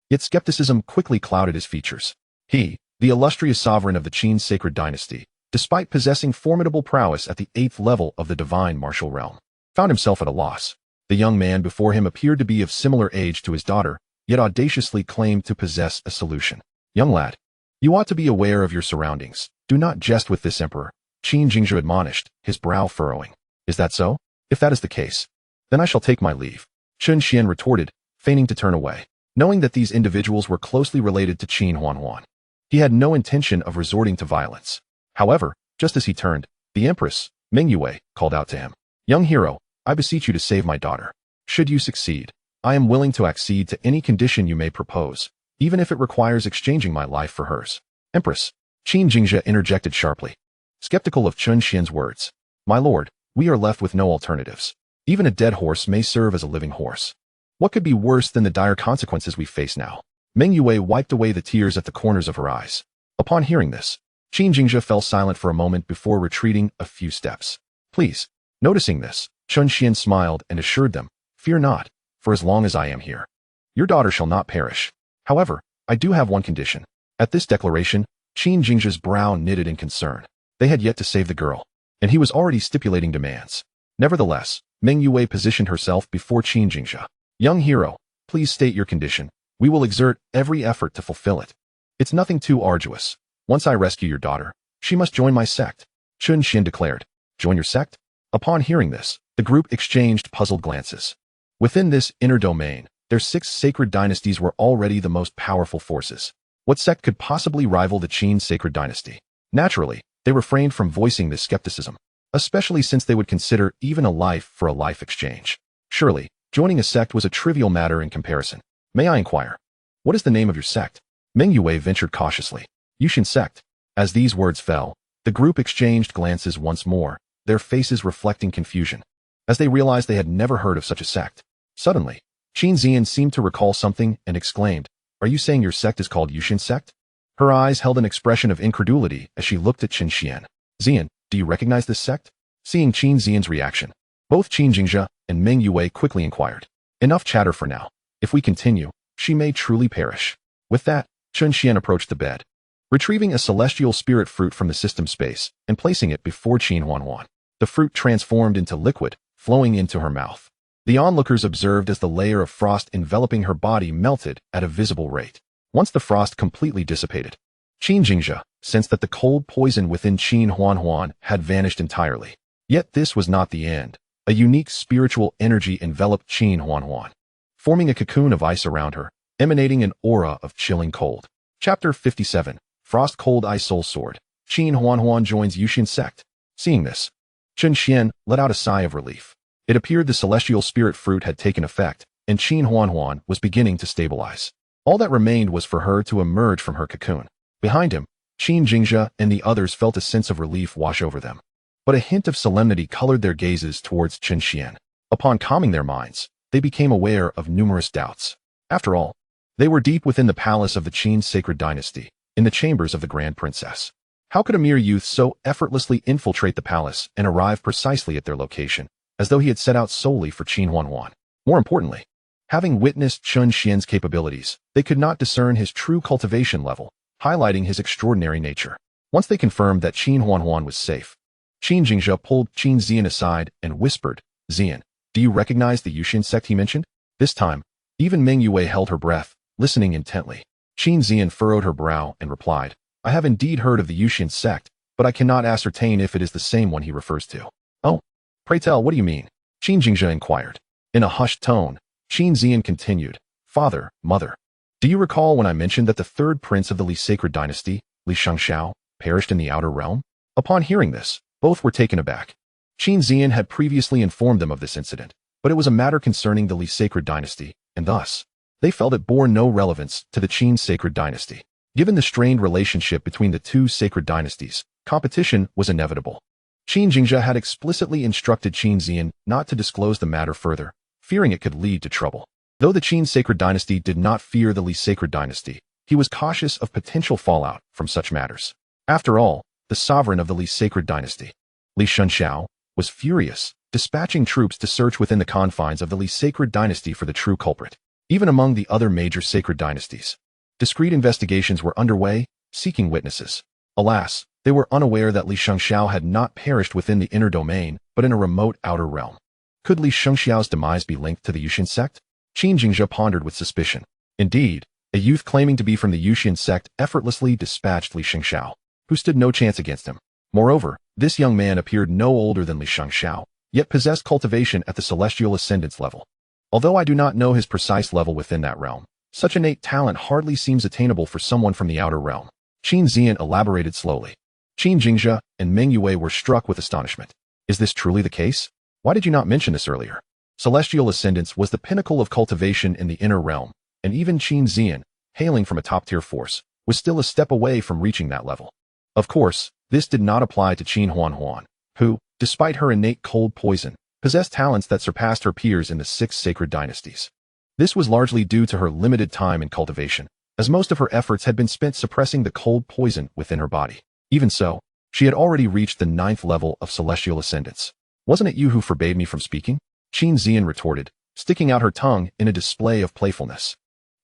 Yet skepticism quickly clouded his features. He, the illustrious sovereign of the Qin sacred dynasty, despite possessing formidable prowess at the 8th level of the divine martial realm, found himself at a loss. The young man before him appeared to be of similar age to his daughter, yet audaciously claimed to possess a solution. Young lad, you ought to be aware of your surroundings. Do not jest with this emperor, Qin Jingzhe admonished, his brow furrowing. Is that so? If that is the case, then I shall take my leave, Chen Xuan retorted, feigning to turn away. Knowing that these individuals were closely related to Qin Huan, he had no intention of resorting to violence. However, just as he turned, the Empress, Meng Yue, called out to him. Young hero, I beseech you to save my daughter. Should you succeed, I am willing to accede to any condition you may propose, even if it requires exchanging my life for hers. Empress, Qin Jingzhe interjected sharply, skeptical of Chen Xuan's words. My lord, we are left with no alternatives. Even a dead horse may serve as a living horse. What could be worse than the dire consequences we face now? Meng Yue wiped away the tears at the corners of her eyes. Upon hearing this, Qin Jingzhe fell silent for a moment before retreating a few steps. Please. Noticing this, Chen Xuan smiled and assured them, fear not, for as long as I am here, your daughter shall not perish. However, I do have one condition. At this declaration, Qin Jingzhe's brow knitted in concern. They had yet to save the girl, and he was already stipulating demands. Nevertheless, Meng Yue positioned herself before Qin Jingzhe. Young hero, please state your condition. We will exert every effort to fulfill it. It's nothing too arduous. Once I rescue your daughter, she must join my sect, Chen Xuan declared. Join your sect? Upon hearing this, the group exchanged puzzled glances. Within this inner domain, their 6 sacred dynasties were already the most powerful forces. What sect could possibly rival the Qin sacred dynasty? Naturally, they refrained from voicing this skepticism, especially since they would consider even a life for a life exchange. Surely, joining a sect was a trivial matter in comparison. May I inquire? What is the name of your sect? Meng Yue ventured cautiously. Yusian sect. As these words fell, the group exchanged glances once more, their faces reflecting confusion, as they realized they had never heard of such a sect. Suddenly, Qin Zian seemed to recall something and exclaimed, Are you saying your sect is called Yusian sect? Her eyes held an expression of incredulity as she looked at Chen Xuan. Zian, do you recognize this sect? Seeing Qin Zian's reaction, both Qin Jingzhe and Meng Yue quickly inquired. Enough chatter for now. If we continue, she may truly perish. With that, Chen Xuan approached the bed, retrieving a celestial spirit fruit from the system space and placing it before Qin Huan. The fruit transformed into liquid, flowing into her mouth. The onlookers observed as the layer of frost enveloping her body melted at a visible rate. Once the frost completely dissipated, Qin Jingzhe, sensed that the cold poison within Chen Xuan had vanished entirely. Yet this was not the end. A unique spiritual energy enveloped Chen Xuan, forming a cocoon of ice around her, emanating an aura of chilling cold. Chapter 57. Frost Cold Ice Soul Sword. Chen Xuan joins Yusian Sect. Seeing this, Chen Xuan let out a sigh of relief. It appeared the celestial spirit fruit had taken effect, and Chen Xuan was beginning to stabilize. All that remained was for her to emerge from her cocoon. Behind him, Qin Jingjia and the others felt a sense of relief wash over them. But a hint of solemnity colored their gazes towards Chen Xuan. Upon calming their minds, they became aware of numerous doubts. After all, they were deep within the palace of the Qin sacred dynasty, in the chambers of the Grand Princess. How could a mere youth so effortlessly infiltrate the palace and arrive precisely at their location, as though he had set out solely for Chen Xuan? More importantly, having witnessed Chen Xian's capabilities, they could not discern his true cultivation level, highlighting his extraordinary nature. Once they confirmed that Chen Xuan was safe, Qin Jingjia pulled Qin Xian aside and whispered, "Xian, do you recognize the Yusian sect he mentioned?" This time, even Meng Yue held her breath, listening intently. Qin Xian furrowed her brow and replied, "I have indeed heard of the Yusian sect, but I cannot ascertain if it is the same one he refers to." "Oh, pray tell, what do you mean?" Qin Jingjia inquired. In a hushed tone, Qin Xian continued, "Father, mother, do you recall when I mentioned that the third prince of the Li sacred dynasty, Li Xianxiao, perished in the outer realm?" Upon hearing this, both were taken aback. Qin Xian had previously informed them of this incident, but it was a matter concerning the Li sacred dynasty, and thus, they felt it bore no relevance to the Qin sacred dynasty. Given the strained relationship between the two sacred dynasties, competition was inevitable. Qin Jingjia had explicitly instructed Qin Xian not to disclose the matter further, fearing it could lead to trouble. Though the Qin sacred dynasty did not fear the Li sacred dynasty, he was cautious of potential fallout from such matters. After all, the sovereign of the Li sacred dynasty, Li Xianxiao, was furious, dispatching troops to search within the confines of the Li sacred dynasty for the true culprit. Even among the other major sacred dynasties, discreet investigations were underway, seeking witnesses. Alas, they were unaware that Li Xianxiao had not perished within the inner domain, but in a remote outer realm. Could Li Xianxiao's demise be linked to the Yusian sect? Qin Jingjia pondered with suspicion. Indeed, a youth claiming to be from the Yusian sect effortlessly dispatched Li Xianxiao, who stood no chance against him. Moreover, this young man appeared no older than Li Xianxiao, yet possessed cultivation at the celestial ascendance level. Although I do not know his precise level within that realm, such innate talent hardly seems attainable for someone from the outer realm. Qin Xian elaborated slowly. Qin Jingjia and Meng Yue were struck with astonishment. Is this truly the case? Why did you not mention this earlier? Celestial ascendance was the pinnacle of cultivation in the inner realm, and even Qin Xian, hailing from a top-tier force, was still a step away from reaching that level. Of course, this did not apply to Chen Xuan, who, despite her innate cold poison, possessed talents that surpassed her peers in the 6 sacred dynasties. This was largely due to her limited time in cultivation, as most of her efforts had been spent suppressing the cold poison within her body. Even so, she had already reached the 9th level of celestial ascendance. "Wasn't it you who forbade me from speaking?" Qin Xian retorted, sticking out her tongue in a display of playfulness.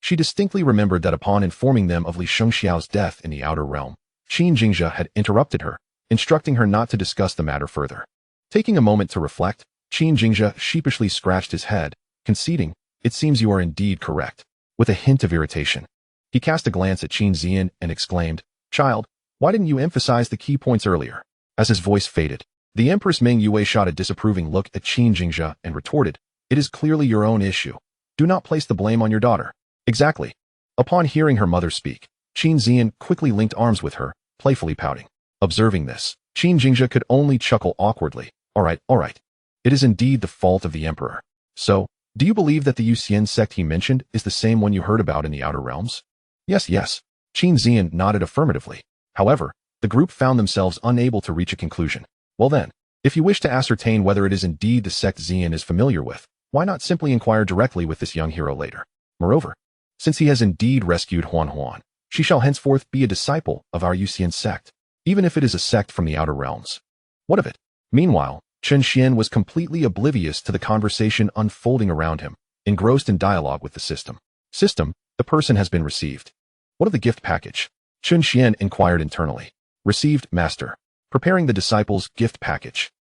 She distinctly remembered that upon informing them of Li Xianxiao's death in the outer realm, Qin Jingjia had interrupted her, instructing her not to discuss the matter further. Taking a moment to reflect, Qin Jingjia sheepishly scratched his head, conceding, "It seems you are indeed correct." With a hint of irritation, he cast a glance at Qin Xian and exclaimed, "Child, why didn't you emphasize the key points earlier?" As his voice faded, the Empress Meng Yue shot a disapproving look at Qin Jingjia and retorted, "It is clearly your own issue. Do not place the blame on your daughter." "Exactly." Upon hearing her mother speak, Qin Xian quickly linked arms with her, playfully pouting. Observing this, Qin Jingjia could only chuckle awkwardly. All right. It is indeed the fault of the emperor. So, do you believe that the Yusian sect he mentioned is the same one you heard about in the outer realms? Yes. Qin Xian nodded affirmatively. However, the group found themselves unable to reach a conclusion. Well then, if you wish to ascertain whether it is indeed the sect Xian is familiar with, why not simply inquire directly with this young hero later? Moreover, since he has indeed rescued Xuan, she shall henceforth be a disciple of our Yusian sect, even if it is a sect from the outer realms. What of it? Meanwhile, Chen Xuan was completely oblivious to the conversation unfolding around him, engrossed in dialogue with the system. "System, the person has been received." "What of the gift package?" Chen Xuan inquired internally. "Received, master. Preparing the disciples' gift package."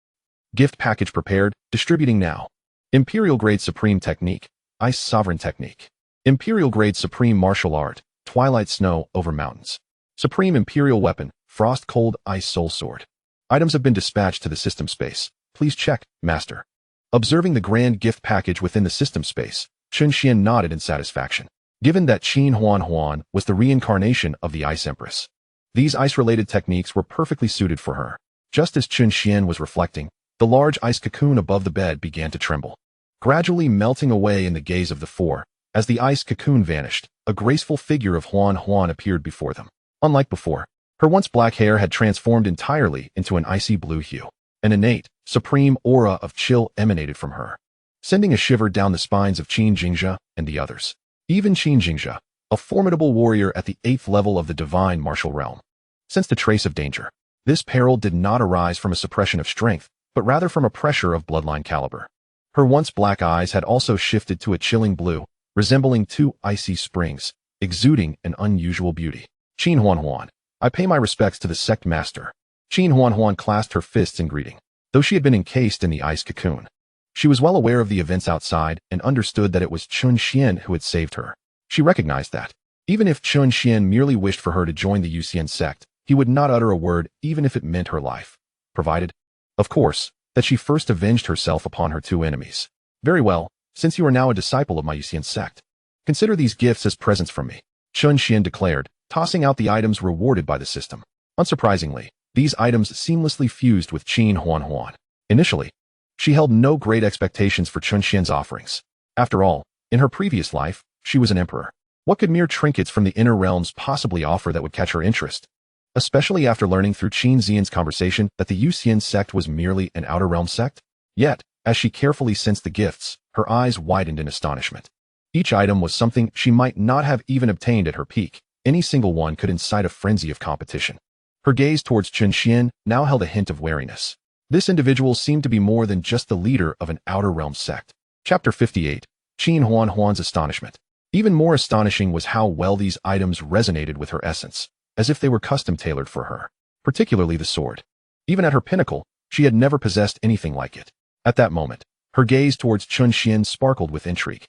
"Gift package prepared, distributing now." Imperial Grade Supreme Technique, Ice Sovereign Technique. Imperial Grade Supreme Martial Art, Twilight Snow over Mountains. Supreme Imperial Weapon, Frost Cold Ice Soul Sword. Items have been dispatched to the system space. Please check, Master. Observing the grand gift package within the system space, Chen Xuan nodded in satisfaction. Given that Chen Xuan was the reincarnation of the Ice Empress, these ice-related techniques were perfectly suited for her. Just as Chen Xuan was reflecting, the large ice cocoon above the bed began to tremble, gradually melting away in the gaze of the four. As the ice cocoon vanished, a graceful figure of Xuan appeared before them. Unlike before, her once black hair had transformed entirely into an icy blue hue. An innate, supreme aura of chill emanated from her, sending a shiver down the spines of Qin Jingzhe and the others. Even Qin Jingzhe, a formidable warrior at the 8th level of the divine martial realm, sensed a trace of danger. This peril did not arise from a suppression of strength, but rather from a pressure of bloodline caliber. Her once black eyes had also shifted to a chilling blue, resembling two icy springs, exuding an unusual beauty. Qin Xuan, I pay my respects to the sect master. Qin Xuan clasped her fists in greeting. Though she had been encased in the ice cocoon, she was well aware of the events outside and understood that it was Chen Xuan who had saved her. She recognized that, even if Chen Xuan merely wished for her to join the Yusian sect, he would not utter a word even if it meant her life, provided, of course, that she first avenged herself upon her two enemies. Very well, since you are now a disciple of my Yusian sect, consider these gifts as presents from me, Chen Xuan declared, tossing out the items rewarded by the system. Unsurprisingly, these items seamlessly fused with Qin Xuan. Initially, she held no great expectations for Chen Xuan's offerings. After all, in her previous life, she was an emperor. What could mere trinkets from the inner realms possibly offer that would catch her interest? Especially after learning through Qin Xian's conversation that the Yusian sect was merely an outer realm sect? Yet, as she carefully sensed the gifts, her eyes widened in astonishment. Each item was something she might not have even obtained at her peak. Any single one could incite a frenzy of competition. Her gaze towards Chen Xuan now held a hint of wariness. This individual seemed to be more than just the leader of an outer realm sect. Chapter 58. Qin Xuan's astonishment. Even more astonishing was how well these items resonated with her essence, as if they were custom-tailored for her, particularly the sword. Even at her pinnacle, she had never possessed anything like it. At that moment, her gaze towards Chen Xuan sparkled with intrigue.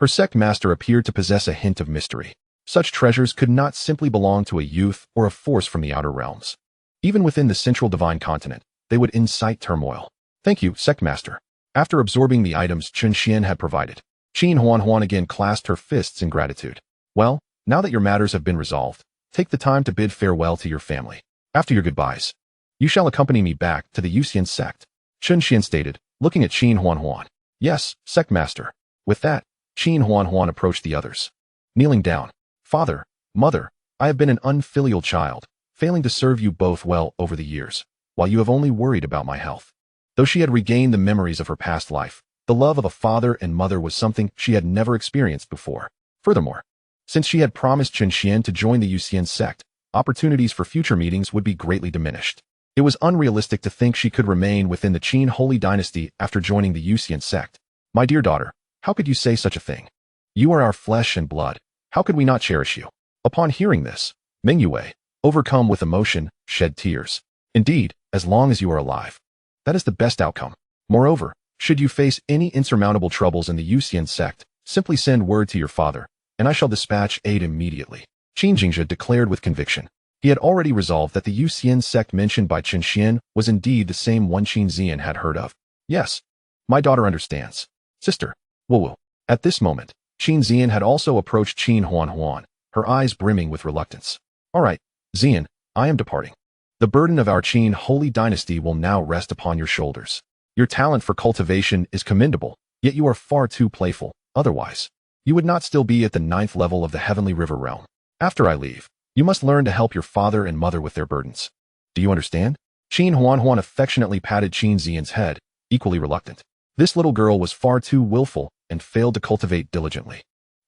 Her sect master appeared to possess a hint of mystery. Such treasures could not simply belong to a youth or a force from the outer realms. Even within the central divine continent, they would incite turmoil. Thank you, sect master. After absorbing the items Chen Xuan had provided, Qin Xuan again clasped her fists in gratitude. Well, now that your matters have been resolved, take the time to bid farewell to your family. After your goodbyes, you shall accompany me back to the Yusian sect, Chen Xuan stated, looking at Qin Xuan. Yes, sect master. With that, Qin Xuan approached the others. Kneeling down. Father, mother, I have been an unfilial child, failing to serve you both well over the years, while you have only worried about my health. Though she had regained the memories of her past life, the love of a father and mother was something she had never experienced before. Furthermore, since she had promised Chen Xuan to join the Yusian sect, opportunities for future meetings would be greatly diminished. It was unrealistic to think she could remain within the Qin holy dynasty after joining the Yusian sect. My dear daughter, how could you say such a thing? You are our flesh and blood. How could we not cherish you? Upon hearing this, Meng Yue, overcome with emotion, shed tears. Indeed, as long as you are alive, that is the best outcome. Moreover, should you face any insurmountable troubles in the Yusian sect, simply send word to your father, and I shall dispatch aid immediately. Qin Jingzhe declared with conviction. He had already resolved that the Yusian sect mentioned by Chen Xuan was indeed the same one Qin Xian had heard of. Yes, my daughter understands. Sister, woo-woo. At this moment, Qin Xian had also approached Qin Xuan, her eyes brimming with reluctance. All right, Xian, I am departing. The burden of our Qin holy dynasty will now rest upon your shoulders. Your talent for cultivation is commendable, yet you are far too playful. Otherwise, you would not still be at the 9th level of the Heavenly River realm. After I leave, you must learn to help your father and mother with their burdens. Do you understand? Qin Xuan affectionately patted Qin Xian's head, equally reluctant. This little girl was far too willful and failed to cultivate diligently.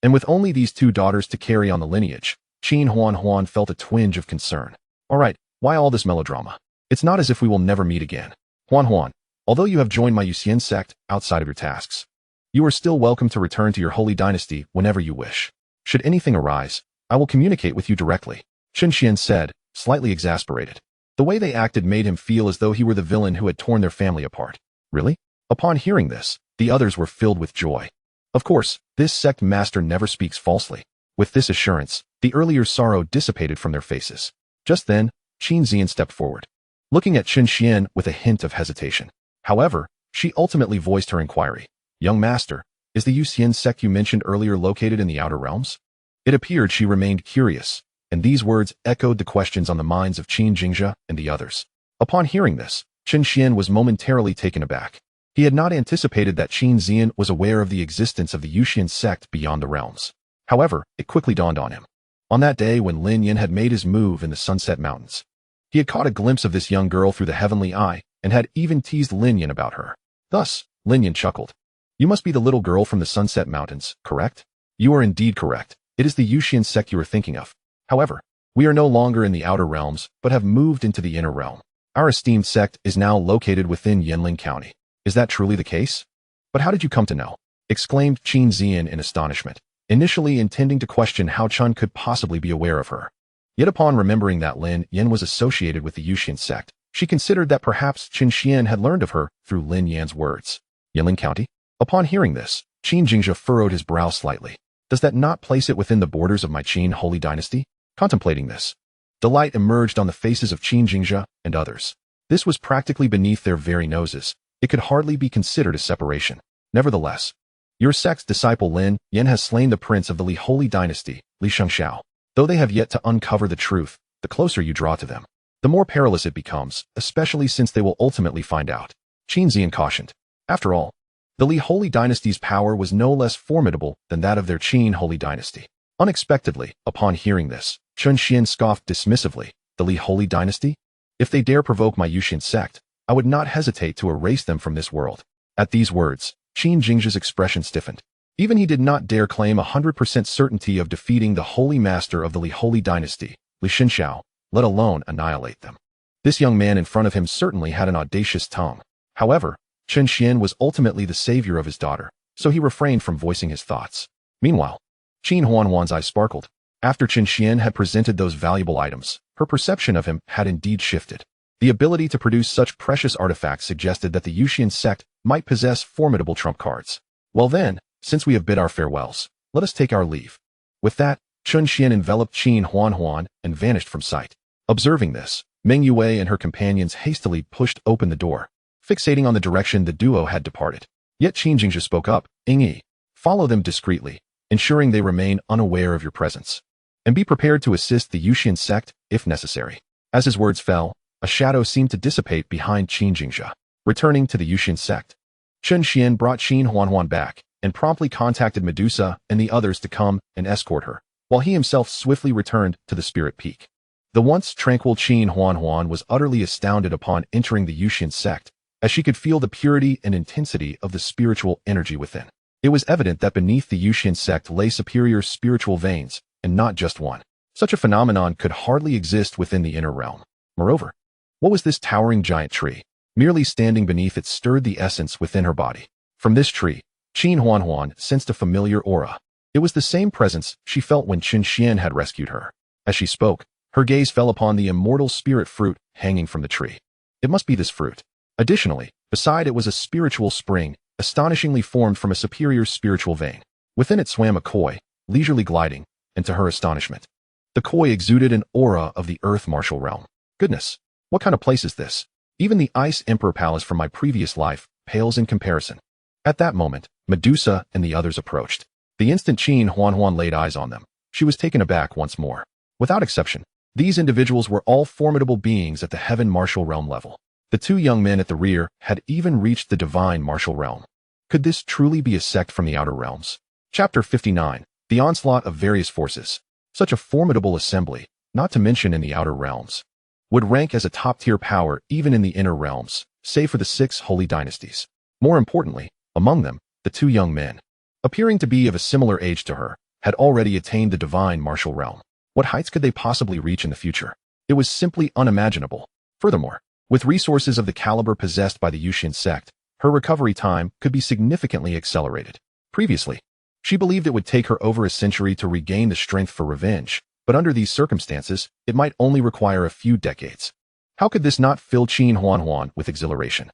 And with only these two daughters to carry on the lineage, Qin Xuan felt a twinge of concern. All right, why all this melodrama? It's not as if we will never meet again. Xuan, although you have joined my Yusian sect outside of your tasks, you are still welcome to return to your holy dynasty whenever you wish. Should anything arise, I will communicate with you directly, Chen Xuan said, slightly exasperated. The way they acted made him feel as though he were the villain who had torn their family apart. Really? Upon hearing this, the others were filled with joy. Of course, this sect master never speaks falsely. With this assurance, the earlier sorrow dissipated from their faces. Just then, Chen Xuan stepped forward, looking at Chen Xuan with a hint of hesitation. However, she ultimately voiced her inquiry. Young master, is the Yusian sect you mentioned earlier located in the Outer Realms? It appeared she remained curious, and these words echoed the questions on the minds of Qin Jingjia and the others. Upon hearing this, Chen Xuan was momentarily taken aback. He had not anticipated that Chen Xuan was aware of the existence of the Yusian sect beyond the realms. However, it quickly dawned on him. On that day when Lin Yin had made his move in the Sunset Mountains, he had caught a glimpse of this young girl through the heavenly eye and had even teased Lin Yin about her. Thus, Lin Yin chuckled. You must be the little girl from the Sunset Mountains, correct? You are indeed correct. It is the Yusian sect you are thinking of. However, we are no longer in the outer realms, but have moved into the inner realm. Our esteemed sect is now located within Yanling County. Is that truly the case? But how did you come to know? Exclaimed Chen Xuan in astonishment, initially intending to question how Chen could possibly be aware of her. Yet upon remembering that Lin Yin was associated with the Yusian sect, she considered that perhaps Chen Xuan had learned of her through Lin Yan's words. Yanling County? Upon hearing this, Qin Jingjia furrowed his brow slightly. Does that not place it within the borders of my Qin holy dynasty? Contemplating this, delight emerged on the faces of Qin Jingjia and others. This was practically beneath their very noses. It could hardly be considered a separation. Nevertheless, your sect's disciple Lin Yin has slain the prince of the Li holy dynasty, Li Xianxiao. Though they have yet to uncover the truth, the closer you draw to them, the more perilous it becomes, especially since they will ultimately find out. Qin Xuan cautioned. After all, the Li holy dynasty's power was no less formidable than that of their Qin holy dynasty. Unexpectedly, upon hearing this, Chen Xuan scoffed dismissively. The Li holy dynasty? If they dare provoke my Yusian sect, I would not hesitate to erase them from this world. At these words, Qin Jingjia's expression stiffened. Even he did not dare claim 100% certainty of defeating the holy master of the Li holy dynasty, Li Xianxiao, let alone annihilate them. This young man in front of him certainly had an audacious tongue. However, Chen Xuan was ultimately the savior of his daughter, so he refrained from voicing his thoughts. Meanwhile, Qin Huanhuan's eyes sparkled. After Chen Xuan had presented those valuable items, her perception of him had indeed shifted. The ability to produce such precious artifacts suggested that the Yusian sect might possess formidable trump cards. Well then, since we have bid our farewells, let us take our leave. With that, Chen Xuan enveloped Qin Huanhuan and vanished from sight. Observing this, Meng Yue and her companions hastily pushed open the door, fixating on the direction the duo had departed. Yet Qin Jingjia spoke up. Yi, follow them discreetly, ensuring they remain unaware of your presence. And be prepared to assist the Yusian sect, if necessary. As his words fell, a shadow seemed to dissipate behind Qin Jingjia. Returning to the Yusian sect, Chen Xuan brought Qin Huanhuan back and promptly contacted Medusa and the others to come and escort her, while he himself swiftly returned to the Spirit Peak. The once tranquil Qin Huanhuan was utterly astounded upon entering the Yusian sect, as she could feel the purity and intensity of the spiritual energy within. It was evident that beneath the Yusian sect lay superior spiritual veins, and not just one. Such a phenomenon could hardly exist within the inner realm. Moreover, what was this towering giant tree? Merely standing beneath it stirred the essence within her body. From this tree, Qin Huanhuan sensed a familiar aura. It was the same presence she felt when Chen Xuan had rescued her. As she spoke, her gaze fell upon the immortal spirit fruit hanging from the tree. It must be this fruit. Additionally, beside it was a spiritual spring, astonishingly formed from a superior spiritual vein. Within it swam a koi, leisurely gliding, and to her astonishment, the koi exuded an aura of the earth martial realm. Goodness, what kind of place is this? Even the Ice Emperor Palace from my previous life pales in comparison. At that moment, Medusa and the others approached. The instant Qin Huanhuan laid eyes on them, she was taken aback once more. Without exception, these individuals were all formidable beings at the heaven martial realm level. The two young men at the rear had even reached the divine martial realm. Could this truly be a sect from the outer realms? Chapter 59. The onslaught of various forces. Such a formidable assembly, not to mention in the outer realms, would rank as a top-tier power even in the inner realms, save for the 6 holy dynasties. More importantly, among them, the two young men, appearing to be of a similar age to her, had already attained the divine martial realm. What heights could they possibly reach in the future? It was simply unimaginable. Furthermore, with resources of the caliber possessed by the Yusian sect, her recovery time could be significantly accelerated. Previously, she believed it would take her over a century to regain the strength for revenge, but under these circumstances, it might only require a few decades. How could this not fill Qin Huanhuan with exhilaration?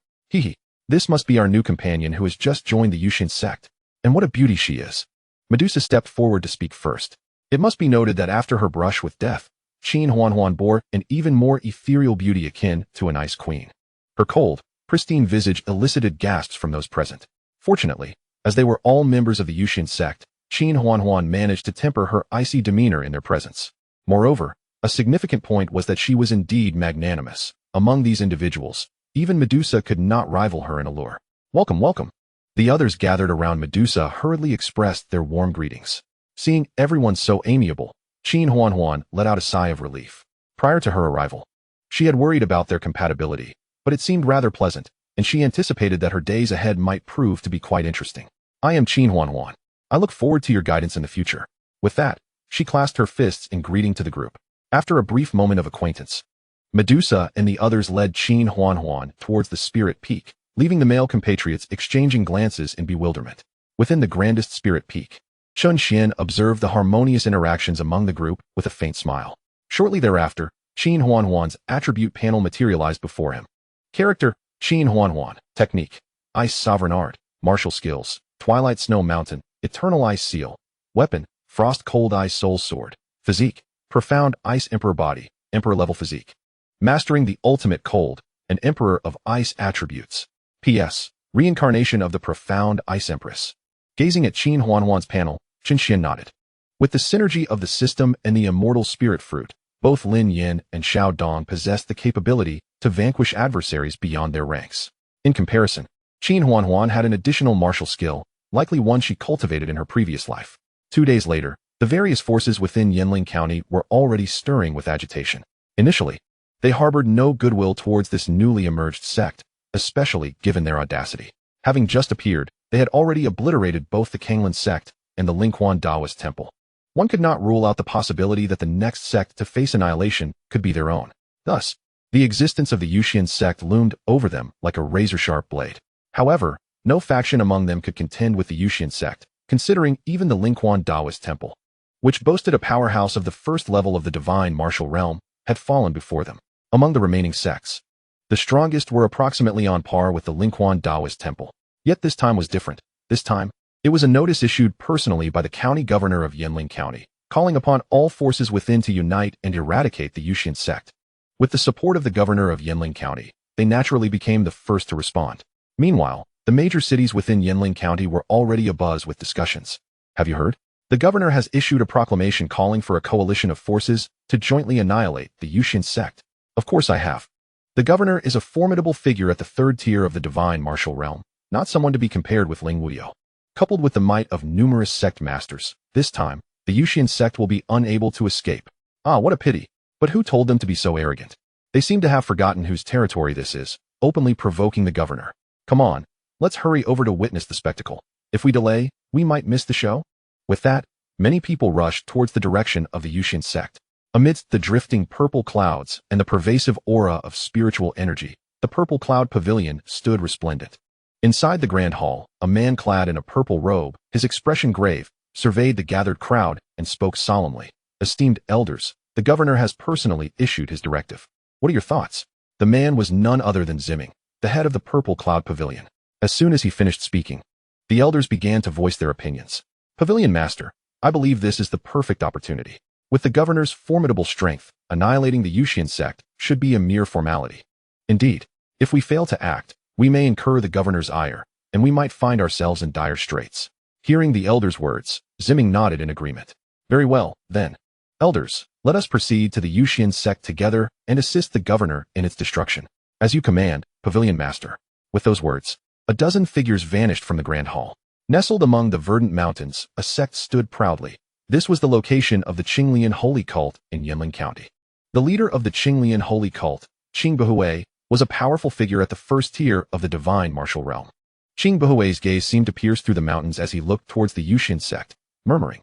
This must be our new companion who has just joined the Yusian sect. And what a beauty she is. Medusa stepped forward to speak first. It must be noted that after her brush with death, Chen Xuan bore an even more ethereal beauty akin to an ice queen. Her cold, pristine visage elicited gasps from those present. Fortunately, as they were all members of the Yusian sect, Chen Xuan managed to temper her icy demeanor in their presence. Moreover, a significant point was that she was indeed magnanimous. Among these individuals, even Medusa could not rival her in allure. Welcome, welcome. The others gathered around Medusa hurriedly expressed their warm greetings. Seeing everyone so amiable, Chen Xuan let out a sigh of relief. Prior to her arrival, she had worried about their compatibility, but it seemed rather pleasant, and she anticipated that her days ahead might prove to be quite interesting. I am Chen Xuan. I look forward to your guidance in the future. With that, she clasped her fists in greeting to the group. After a brief moment of acquaintance, Medusa and the others led Chen Xuan towards the Spirit Peak, leaving the male compatriots exchanging glances in bewilderment. Within the grandest Spirit Peak, Chen Xuan observed the harmonious interactions among the group with a faint smile. Shortly thereafter, Chen Xuan's attribute panel materialized before him. Character, Chen Xuan. Technique, Ice Sovereign Art. Martial skills, Twilight Snow Mountain, Eternal Ice Seal. Weapon, Frost Cold Ice Soul Sword. Physique, Profound Ice Emperor Body, Emperor Level Physique. Mastering the Ultimate Cold, an Emperor of Ice Attributes. P.S. Reincarnation of the Profound Ice Empress. Gazing at Chen Xuan's panel, Chen Xuan nodded. With the synergy of the system and the immortal spirit fruit, both Lin Yin and Xiao Dong possessed the capability to vanquish adversaries beyond their ranks. In comparison, Chen Xuan had an additional martial skill, likely one she cultivated in her previous life. 2 days later, the various forces within Yanling County were already stirring with agitation. Initially, they harbored no goodwill towards this newly emerged sect, especially given their audacity. Having just appeared, they had already obliterated both the Kanglin sect and the Lingquan Taoist temple. One could not rule out the possibility that the next sect to face annihilation could be their own. Thus, the existence of the Yusian sect loomed over them like a razor-sharp blade. However, no faction among them could contend with the Yusian sect, considering even the Lingquan Taoist temple, which boasted a powerhouse of the first level of the divine martial realm, had fallen before them. Among the remaining sects, the strongest were approximately on par with the Lingquan Taoist temple. Yet this time was different. This time, it was a notice issued personally by the county governor of Yanling County, calling upon all forces within to unite and eradicate the Yusian sect. With the support of the governor of Yanling County, they naturally became the first to respond. Meanwhile, the major cities within Yanling County were already abuzz with discussions. Have you heard? The governor has issued a proclamation calling for a coalition of forces to jointly annihilate the Yusian sect. Of course I have. The governor is a formidable figure at the third tier of the divine martial realm, not someone to be compared with Ling Wuyo. Coupled with the might of numerous sect masters, this time, the Yusian sect will be unable to escape. Ah, what a pity. But who told them to be so arrogant? They seem to have forgotten whose territory this is, openly provoking the governor. Come on, let's hurry over to witness the spectacle. If we delay, we might miss the show. With that, many people rushed towards the direction of the Yusian sect. Amidst the drifting purple clouds and the pervasive aura of spiritual energy, the purple cloud pavilion stood resplendent. Inside the grand hall, a man clad in a purple robe, his expression grave, surveyed the gathered crowd and spoke solemnly. Esteemed elders, the governor has personally issued his directive. What are your thoughts? The man was none other than Zimming, the head of the Purple Cloud Pavilion. As soon as he finished speaking, the elders began to voice their opinions. Pavilion Master, I believe this is the perfect opportunity. With the governor's formidable strength, annihilating the Yusian sect should be a mere formality. Indeed, if we fail to act, we may incur the governor's ire, and we might find ourselves in dire straits. Hearing the elders' words, Zimming nodded in agreement. Very well, then. Elders, let us proceed to the Yusian sect together and assist the governor in its destruction. As you command, Pavilion Master. With those words, a dozen figures vanished from the grand hall. Nestled among the verdant mountains, a sect stood proudly. This was the location of the Qinglian holy cult in Yanling County. The leader of the Qinglian holy cult, Qing Buhui, was a powerful figure at the first tier of the divine martial realm. Qing Buhui's gaze seemed to pierce through the mountains as he looked towards the Yusian sect, murmuring,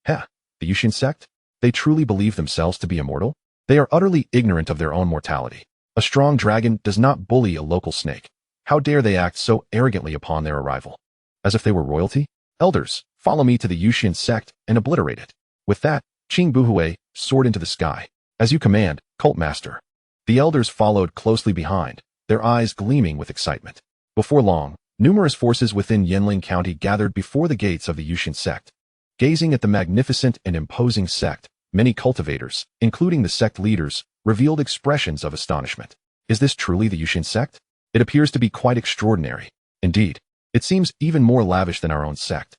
"Heh, the Yusian sect? They truly believe themselves to be immortal? They are utterly ignorant of their own mortality. A strong dragon does not bully a local snake. How dare they act so arrogantly upon their arrival? As if they were royalty? Elders, follow me to the Yusian sect and obliterate it." With that, Qing Buhui soared into the sky. As you command, Cult Master. The elders followed closely behind, their eyes gleaming with excitement. Before long, numerous forces within Yanling County gathered before the gates of the Yusian sect. Gazing at the magnificent and imposing sect, Many cultivators, including the sect leaders, revealed expressions of astonishment. Is this truly the Yusian sect? It appears to be quite extraordinary. Indeed, it seems even more lavish than our own sect.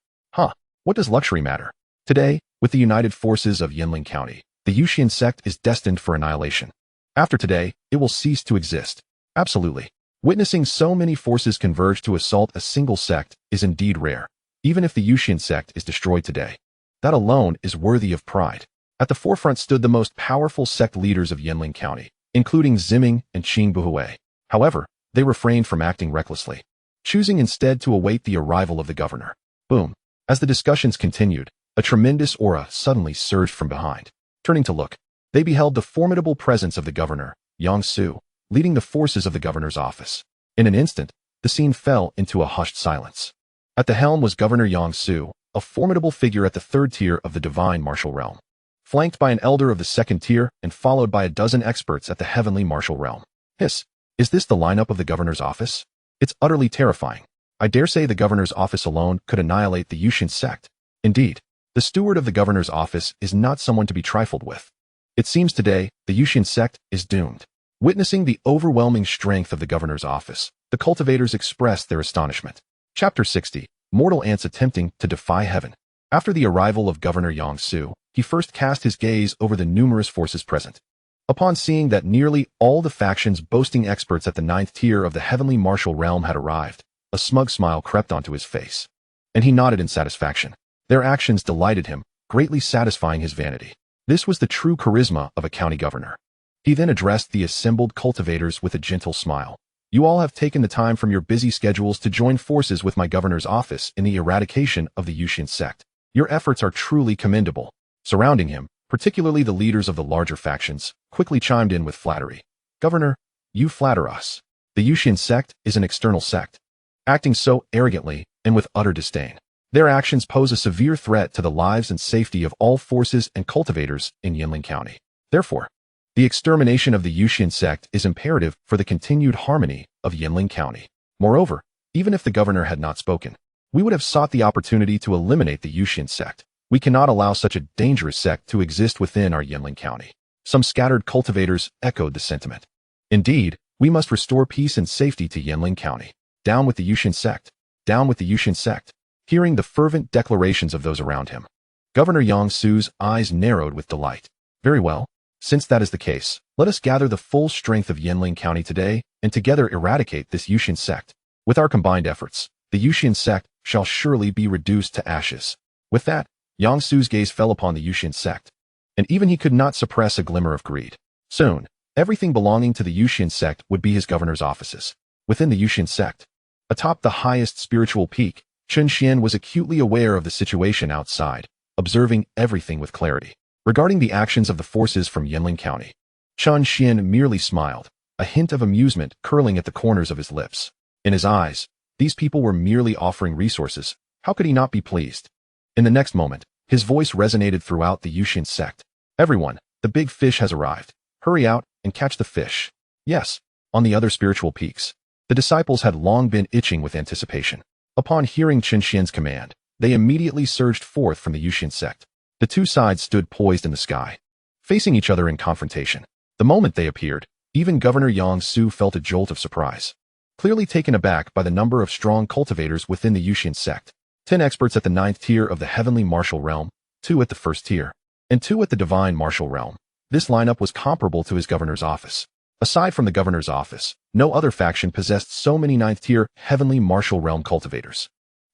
What does luxury matter? Today, with the united forces of Yinling County, the Yusian sect is destined for annihilation. After today, it will cease to exist. Absolutely. Witnessing so many forces converge to assault a single sect is indeed rare. Even if the Yusian sect is destroyed today, that alone is worthy of pride. At the forefront stood the most powerful sect leaders of Yinling County, including Ziming and Qing Buhui. However, they refrained from acting recklessly, choosing instead to await the arrival of the governor. Boom. As the discussions continued, a tremendous aura suddenly surged from behind. Turning to look, they beheld the formidable presence of the governor, Yang Su, leading the forces of the governor's office. In an instant, the scene fell into a hushed silence. At the helm was Governor Yang Su, a formidable figure at the third tier of the divine martial realm, flanked by an elder of the second tier and followed by a dozen experts at the heavenly martial realm. Hiss, is this the lineup of the governor's office? It's utterly terrifying. I dare say the governor's office alone could annihilate the Yusian sect. Indeed, the steward of the governor's office is not someone to be trifled with. It seems today the Yusian sect is doomed. Witnessing the overwhelming strength of the governor's office, the cultivators expressed their astonishment. Chapter 60. Mortal ants attempting to defy heaven. After the arrival of Governor Yang Su, he first cast his gaze over the numerous forces present. Upon seeing that nearly all the factions boasting experts at the 9th tier of the heavenly martial realm had arrived, a smug smile crept onto his face, and he nodded in satisfaction. Their actions delighted him, greatly satisfying his vanity. This was the true charisma of a county governor. He then addressed the assembled cultivators with a gentle smile. You all have taken the time from your busy schedules to join forces with my governor's office in the eradication of the Yusian sect. Your efforts are truly commendable. Surrounding him, particularly the leaders of the larger factions, quickly chimed in with flattery. Governor, you flatter us. The Yusian sect is an external sect, acting so arrogantly and with utter disdain. Their actions pose a severe threat to the lives and safety of all forces and cultivators in Yinling County. Therefore, the extermination of the Yusian sect is imperative for the continued harmony of Yinling County. Moreover, even if the governor had not spoken, we would have sought the opportunity to eliminate the Yusian sect. We cannot allow such a dangerous sect to exist within our Yinling County. Some scattered cultivators echoed the sentiment. Indeed, we must restore peace and safety to Yinling County. Down with the Yusian sect. Down with the Yusian sect. Hearing the fervent declarations of those around him, Governor Yang Su's eyes narrowed with delight. Very well. Since that is the case, let us gather the full strength of Yinling County today and together eradicate this Yusian sect. With our combined efforts, the Yusian sect shall surely be reduced to ashes. With that, Yang Su's gaze fell upon the Yusian sect, and even he could not suppress a glimmer of greed. Soon, everything belonging to the Yusian sect would be his governor's offices. Within the Yusian sect, atop the highest spiritual peak, Chen Xuan was acutely aware of the situation outside, observing everything with clarity. Regarding the actions of the forces from Yinling County, Chen Xuan merely smiled, a hint of amusement curling at the corners of his lips. In his eyes, these people were merely offering resources. How could he not be pleased? In the next moment, his voice resonated throughout the Yusian sect. Everyone, the big fish has arrived. Hurry out and catch the fish. Yes, on the other spiritual peaks, the disciples had long been itching with anticipation. Upon hearing Chen Xuan's command, they immediately surged forth from the Yusian sect. The two sides stood poised in the sky, facing each other in confrontation. The moment they appeared, even Governor Yang Su felt a jolt of surprise, clearly taken aback by the number of strong cultivators within the Yusian sect. 10 experts at the 9th tier of the heavenly martial realm, 2 at the 1st tier, and 2 at the divine martial realm. This lineup was comparable to his governor's office. Aside from the governor's office, no other faction possessed so many 9th tier heavenly martial realm cultivators.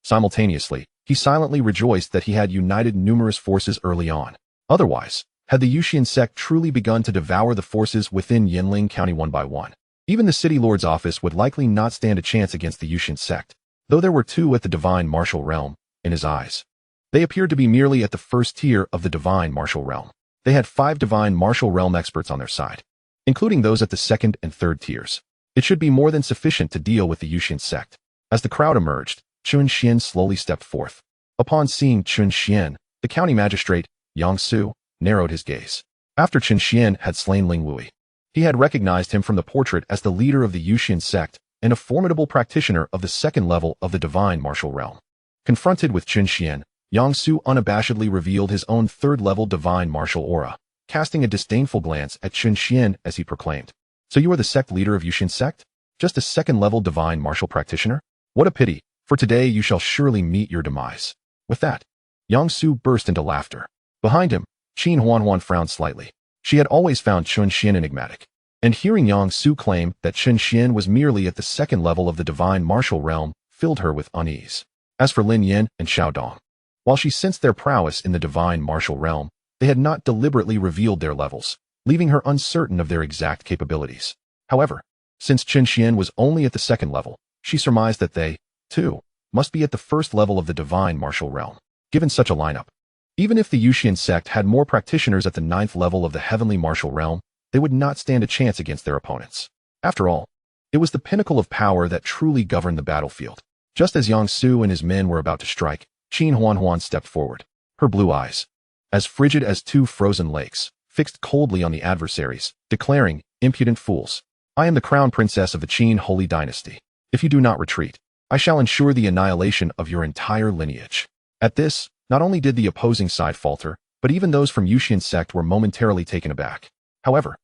Simultaneously, he silently rejoiced that he had united numerous forces early on. Otherwise, had the Yusian sect truly begun to devour the forces within Yinling County one by one, even the city lord's office would likely not stand a chance against the Yusian sect. Though there were 2 at the divine martial realm, in his eyes, they appeared to be merely at the 1st tier of the divine martial realm. They had 5 divine martial realm experts on their side, including those at the 2nd and 3rd tiers. It should be more than sufficient to deal with the Yusian sect. As the crowd emerged, Chen Xuan slowly stepped forth. Upon seeing Chen Xuan, the county magistrate, Yang Su, narrowed his gaze. After Chen Xuan had slain Ling Wui, he had recognized him from the portrait as the leader of the Yusian sect and a formidable practitioner of the 2nd level of the divine martial realm. Confronted with Chen Xuan, Yang Su unabashedly revealed his own third-level divine martial aura, casting a disdainful glance at Chen Xuan as he proclaimed, "So you are the sect leader of Yusian sect? Just a second-level divine martial practitioner? What a pity, for today you shall surely meet your demise." With that, Yang Su burst into laughter. Behind him, Chen Xuan frowned slightly. She had always found Chen Xuan enigmatic, and hearing Yang Su claim that Chen Xuan was merely at the second level of the divine martial realm filled her with unease. As for Lin Yan and Xiao Dong, while she sensed their prowess in the divine martial realm, they had not deliberately revealed their levels, leaving her uncertain of their exact capabilities. However, since Chen Xuan was only at the second level, she surmised that they, too, must be at the first level of the divine martial realm. Given such a lineup, even if the Yusian sect had more practitioners at the ninth level of the heavenly martial realm, they would not stand a chance against their opponents. After all, it was the pinnacle of power that truly governed the battlefield. Just as Yang Su and his men were about to strike, Chen Xuan stepped forward, her blue eyes, as frigid as two frozen lakes, fixed coldly on the adversaries, declaring, "Impudent fools! I am the crown princess of the Qin holy dynasty. If you do not retreat, I shall ensure the annihilation of your entire lineage." At this, not only did the opposing side falter, but even those from Yusian sect were momentarily taken aback. However,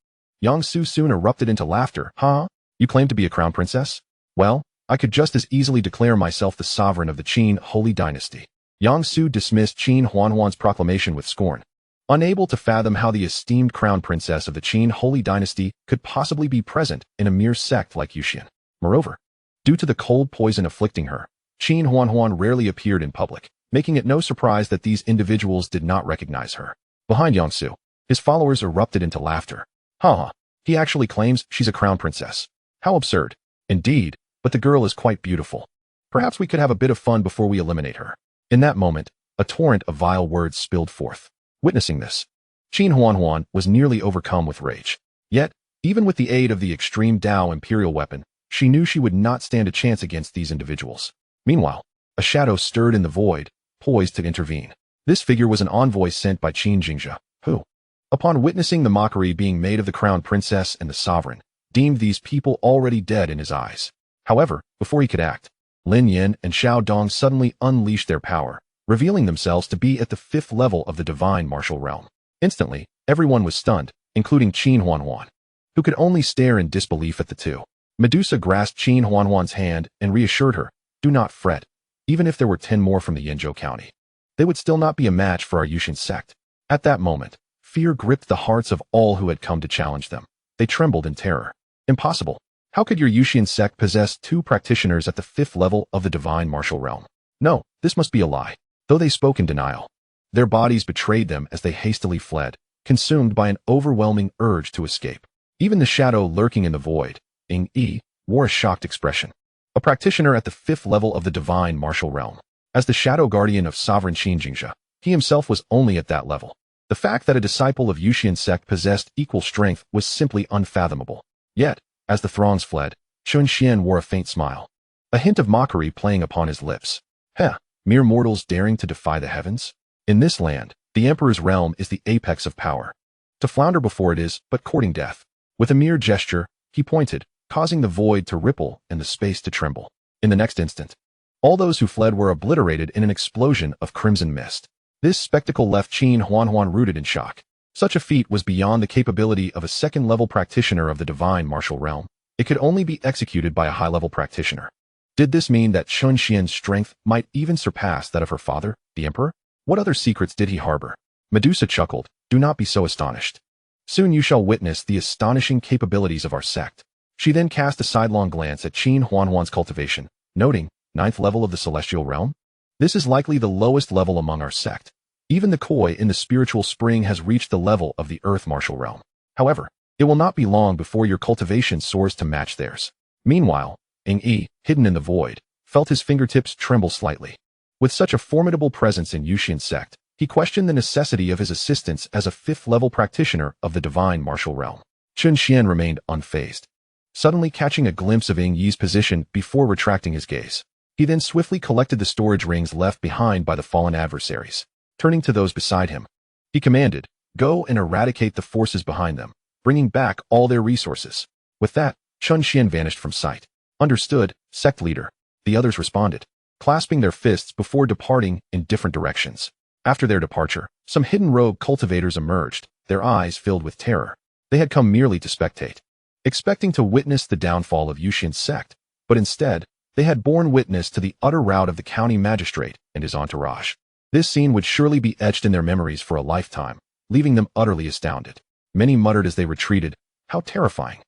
Yang Su soon erupted into laughter. "Huh? You claim to be a crown princess? Well, I could just as easily declare myself the sovereign of the Qin holy dynasty." Yang Su dismissed Chen Xuan's proclamation with scorn, unable to fathom how the esteemed crown princess of the Qin holy dynasty could possibly be present in a mere sect like Yusian. Moreover, due to the cold poison afflicting her, Chen Xuan rarely appeared in public, making it no surprise that these individuals did not recognize her. Behind Yang Su, his followers erupted into laughter. "Ha! He actually claims she's a crown princess. How absurd. Indeed, but the girl is quite beautiful. Perhaps we could have a bit of fun before we eliminate her." In that moment, a torrent of vile words spilled forth. Witnessing this, Chen Xuan was nearly overcome with rage. Yet, even with the aid of the extreme Dao imperial weapon, she knew she would not stand a chance against these individuals. Meanwhile, a shadow stirred in the void, poised to intervene. This figure was an envoy sent by Qin Jingjia, who, upon witnessing the mockery being made of the crown princess and the sovereign, deemed these people already dead in his eyes. However, before he could act, Lin Yan and Xiao Dong suddenly unleashed their power, revealing themselves to be at the fifth level of the divine martial realm. Instantly, everyone was stunned, including Chen Xuan, who could only stare in disbelief at the two. Medusa grasped Chen Xuan's hand and reassured her, "Do not fret. Even if there were 10 more from the Yenzhou County, they would still not be a match for our Yusian sect." At that moment, fear gripped the hearts of all who had come to challenge them. They trembled in terror. "Impossible. How could your Yusian sect possess 2 practitioners at the 5th level of the divine martial realm? No, this must be a lie." Though they spoke in denial, their bodies betrayed them as they hastily fled, consumed by an overwhelming urge to escape. Even the shadow lurking in the void, Ying Yi, wore a shocked expression. A practitioner at the 5th level of the divine martial realm. As the shadow guardian of sovereign Qin Jingjia, he himself was only at that level. The fact that a disciple of Yusian sect possessed equal strength was simply unfathomable. Yet, as the throngs fled, Chen Xuan wore a faint smile, a hint of mockery playing upon his lips. "Heh, mere mortals daring to defy the heavens? In this land, the emperor's realm is the apex of power. To flounder before it is but courting death." With a mere gesture, he pointed, causing the void to ripple and the space to tremble. In the next instant, all those who fled were obliterated in an explosion of crimson mist. This spectacle left Chen Xuan rooted in shock. Such a feat was beyond the capability of a second-level practitioner of the divine martial realm. It could only be executed by a high-level practitioner. Did this mean that Chen Xuan's strength might even surpass that of her father, the emperor? What other secrets did he harbor? Medusa chuckled, "Do not be so astonished. Soon you shall witness the astonishing capabilities of our sect." She then cast a sidelong glance at Chen Xuan's cultivation, noting, 9th level of the celestial realm? This is likely the lowest level among our sect. Even the koi in the spiritual spring has reached the level of the earth martial realm. However, it will not be long before your cultivation soars to match theirs. Meanwhile, Ying Yi, hidden in the void, felt his fingertips tremble slightly. With such a formidable presence in Yusian sect, he questioned the necessity of his assistance as a 5th-level practitioner of the divine martial realm. Chen Xuan remained unfazed, suddenly catching a glimpse of Ying Yi's position before retracting his gaze. He then swiftly collected the storage rings left behind by the fallen adversaries. Turning to those beside him, he commanded, "Go and eradicate the forces behind them, bringing back all their resources." With that, Chen Xuan vanished from sight. "Understood, sect leader," the others responded. clasping their fists before departing in different directions. After their departure, some hidden rogue cultivators emerged, their eyes filled with terror. They had come merely to spectate, expecting to witness the downfall of Yusian sect, but instead, they had borne witness to the utter rout of the county magistrate and his entourage. This scene would surely be etched in their memories for a lifetime, leaving them utterly astounded. Many muttered as they retreated, "How terrifying!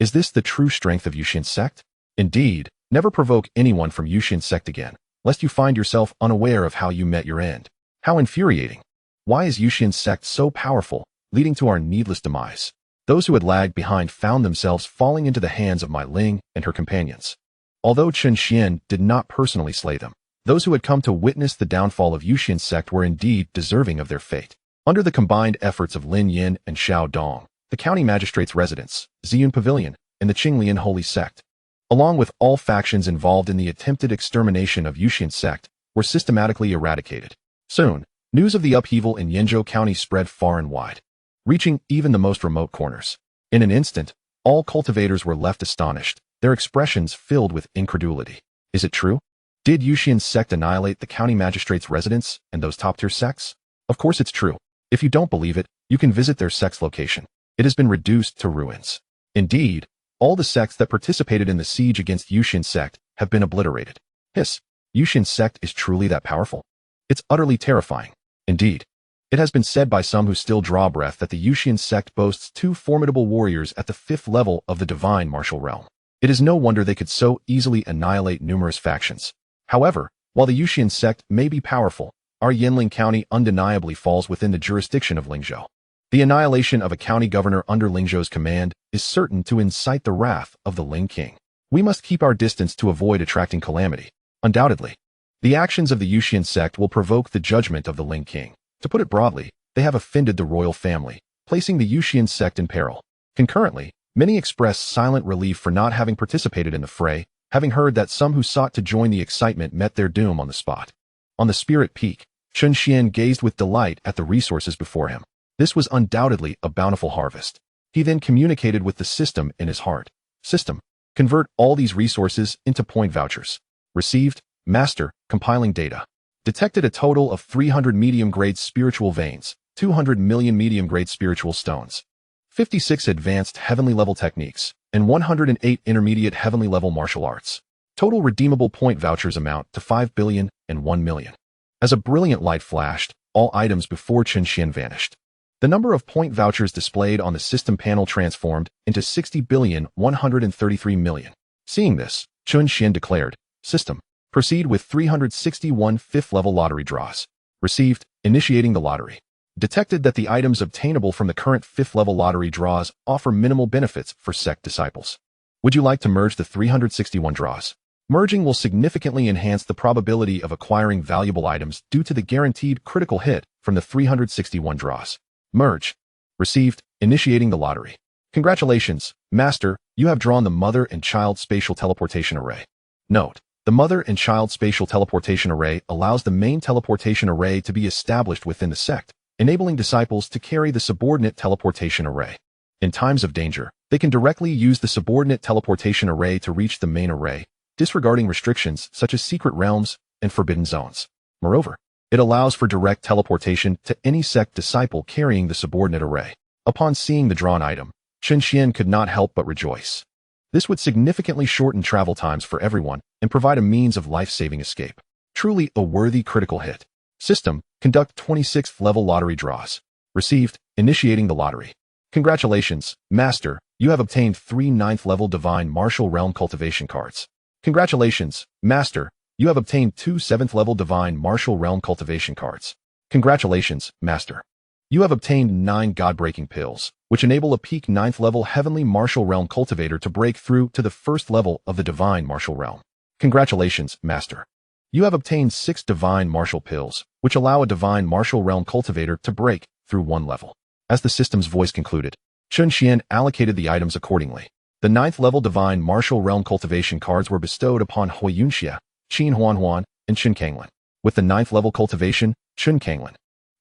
Is this the true strength of Yusian sect? Indeed, never provoke anyone from Yusian sect again, lest you find yourself unaware of how you met your end. How infuriating! Why is Yusian sect so powerful, leading to our needless demise?" Those who had lagged behind found themselves falling into the hands of Mai Ling and her companions. Although Chen Xuan did not personally slay them, those who had come to witness the downfall of Yusian sect were indeed deserving of their fate. Under the combined efforts of Lin Yin and Xiao Dong, the county magistrate's residence, Ziyun Pavilion, and the Qinglian Holy Sect, along with all factions involved in the attempted extermination of Yusian sect, were systematically eradicated. Soon, news of the upheaval in Yenzhou County spread far and wide, reaching even the most remote corners. In an instant, all cultivators were left astonished, their expressions filled with incredulity. Is it true? Did Yusian sect annihilate the county magistrate's residence and those top-tier sects? Of course it's true. If you don't believe it, you can visit their sect's location. It has been reduced to ruins. Indeed, all the sects that participated in the siege against Yusian sect have been obliterated. Hiss, Yusian sect is truly that powerful? It's utterly terrifying. Indeed, it has been said by some who still draw breath that the Yusian sect boasts 2 formidable warriors at the 5th level of the divine martial realm. It is no wonder they could so easily annihilate numerous factions. However, while the Yusian sect may be powerful, our Yanling County undeniably falls within the jurisdiction of Lingzhou. The annihilation of a county governor under Lingzhou's command is certain to incite the wrath of the Ling King. We must keep our distance to avoid attracting calamity. Undoubtedly, the actions of the Yusian sect will provoke the judgment of the Ling King. To put it broadly, they have offended the royal family, placing the Yusian sect in peril. Concurrently, many express silent relief for not having participated in the fray, having heard that some who sought to join the excitement met their doom on the spot. On the Spirit Peak, Chen Xuan gazed with delight at the resources before him. This was undoubtedly a bountiful harvest. He then communicated with the system in his heart. System, convert all these resources into point vouchers. Received, Master, compiling data. Detected a total of 300 medium-grade spiritual veins, 200 million medium-grade spiritual stones, 56 advanced heavenly-level techniques, and 108 intermediate heavenly-level martial arts. Total redeemable point vouchers amount to 5 billion and 1 million. As a brilliant light flashed, all items before Chen Xuan vanished. The number of point vouchers displayed on the system panel transformed into 60 billion 133 million. Seeing this, Chen Xuan declared, System, proceed with 361 5th-level lottery draws. Received, initiating the lottery. Detected that the items obtainable from the current 5th-level lottery draws offer minimal benefits for sect disciples. Would you like to merge the 361 draws? Merging will significantly enhance the probability of acquiring valuable items due to the guaranteed critical hit from the 361 draws. Merge. Received, initiating the lottery. Congratulations, Master, you have drawn the Mother and Child Spatial Teleportation Array. Note, the Mother and Child Spatial Teleportation Array allows the main teleportation array to be established within the sect, enabling disciples to carry the subordinate teleportation array. In times of danger, they can directly use the subordinate teleportation array to reach the main array, disregarding restrictions such as secret realms and forbidden zones. Moreover, it allows for direct teleportation to any sect disciple carrying the subordinate array. Upon seeing the drawn item, Chen Xuan could not help but rejoice. This would significantly shorten travel times for everyone and provide a means of life-saving escape. Truly a worthy critical hit. System, conduct 26th level lottery draws. Received, initiating the lottery. Congratulations, Master, you have obtained 3 9th level Divine Martial Realm Cultivation cards. Congratulations, Master, you have obtained 2 7th level Divine Martial Realm Cultivation cards. Congratulations, Master. You have obtained 9 God-breaking pills, which enable a peak 9th level Heavenly Martial Realm Cultivator to break through to the 1st level of the Divine Martial Realm. Congratulations, Master. You have obtained 6 Divine Martial Pills, which allow a Divine Martial Realm Cultivator to break through 1 level. As the system's voice concluded, Chen Xuan allocated the items accordingly. The 9th level Divine Martial Realm Cultivation cards were bestowed upon Hui Yunxia, Qin Huanhuan, and Chen Kanglin. With the 9th level cultivation, Chen Kanglin,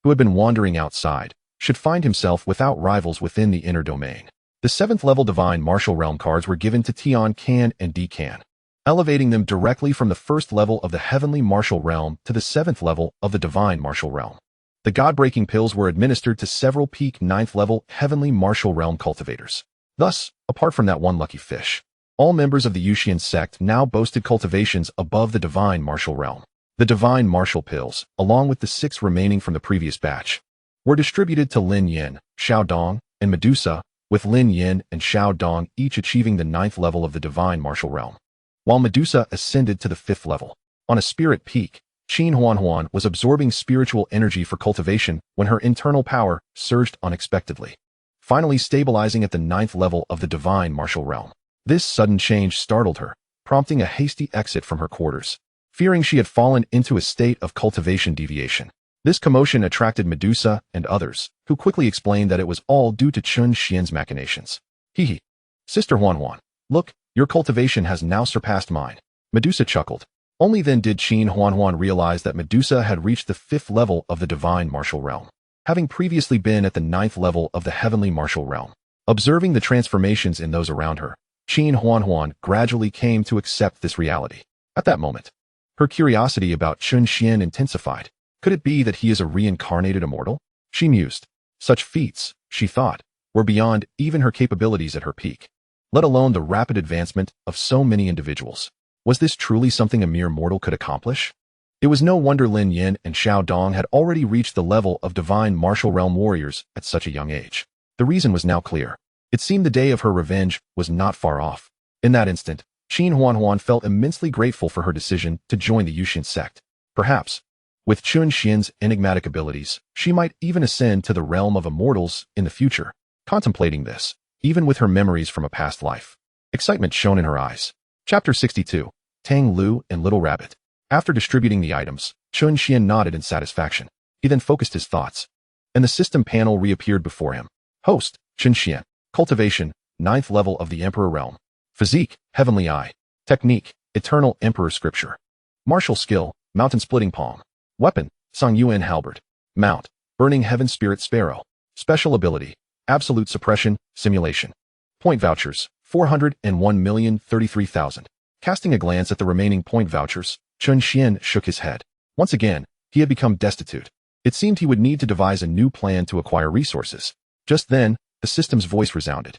who had been wandering outside, should find himself without rivals within the inner domain. The 7th level Divine Martial Realm cards were given to Tian Can and Di Can. elevating them directly from the first level of the heavenly martial realm to the 7th level of the divine martial realm. The god-breaking pills were administered to several peak 9th level heavenly martial realm cultivators. Thus, apart from that one lucky fish, all members of the Yusian sect now boasted cultivations above the divine martial realm. The divine martial pills, along with the 6 remaining from the previous batch, were distributed to Lin Yin, Xiao Dong, and Medusa, with Lin Yin and Xiao Dong each achieving the 9th level of the divine martial realm, while Medusa ascended to the 5th level. On a spirit peak, Chen Xuan was absorbing spiritual energy for cultivation when her internal power surged unexpectedly, finally stabilizing at the 9th level of the divine martial realm. This sudden change startled her, prompting a hasty exit from her quarters, fearing she had fallen into a state of cultivation deviation. This commotion attracted Medusa and others, who quickly explained that it was all due to Chen Xuan's machinations. Hee. Sister Xuan, look, your cultivation has now surpassed mine. Medusa chuckled. Only then did Chen Xuan realize that Medusa had reached the 5th level of the divine martial realm, having previously been at the 9th level of the heavenly martial realm. Observing the transformations in those around her, Chen Xuan gradually came to accept this reality. At that moment, her curiosity about Chen Xuan intensified. Could it be that he is a reincarnated immortal? She mused. Such feats, she thought, were beyond even her capabilities at her peak, let alone the rapid advancement of so many individuals. Was this truly something a mere mortal could accomplish? It was no wonder Lin Yin and Xiao Dong had already reached the level of divine martial realm warriors at such a young age. The reason was now clear. It seemed the day of her revenge was not far off. In that instant, Chen Xuan felt immensely grateful for her decision to join the Yusian sect. Perhaps, with Chen Xuan's enigmatic abilities, she might even ascend to the realm of immortals in the future. Contemplating this, even with her memories from a past life, excitement shone in her eyes. Chapter 62. Tang Lu and Little Rabbit. After distributing the items, Chen Xuan nodded in satisfaction. He then focused his thoughts, and the system panel reappeared before him. Host, Chen Xuan. Cultivation, 9th level of the Emperor Realm. Physique, Heavenly Eye. Technique, Eternal Emperor Scripture. Martial skill, Mountain Splitting Palm. Weapon, Song Yuan Halberd. Mount, Burning Heaven Spirit Sparrow. Special ability, Absolute Suppression, Simulation. Point vouchers, 401,033,000. Casting a glance at the remaining point vouchers, Chen Xuan shook his head. Once again, he had become destitute. It seemed he would need to devise a new plan to acquire resources. Just then, the system's voice resounded.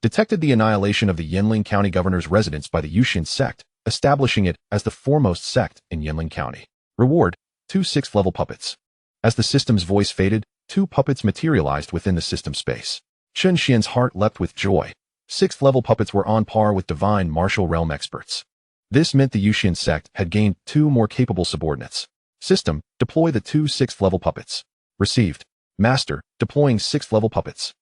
Detected the annihilation of the Yanling County governor's residence by the Yusian sect, establishing it as the foremost sect in Yanling County. Reward, 2 6th level puppets. As the system's voice faded, 2 puppets materialized within the system space. Chen Xuan's heart leapt with joy. 6th level puppets were on par with divine martial realm experts. This meant the Yusian sect had gained 2 more capable subordinates. System, deploy the 2 6th level puppets. Received. Master, deploying 6th level puppets.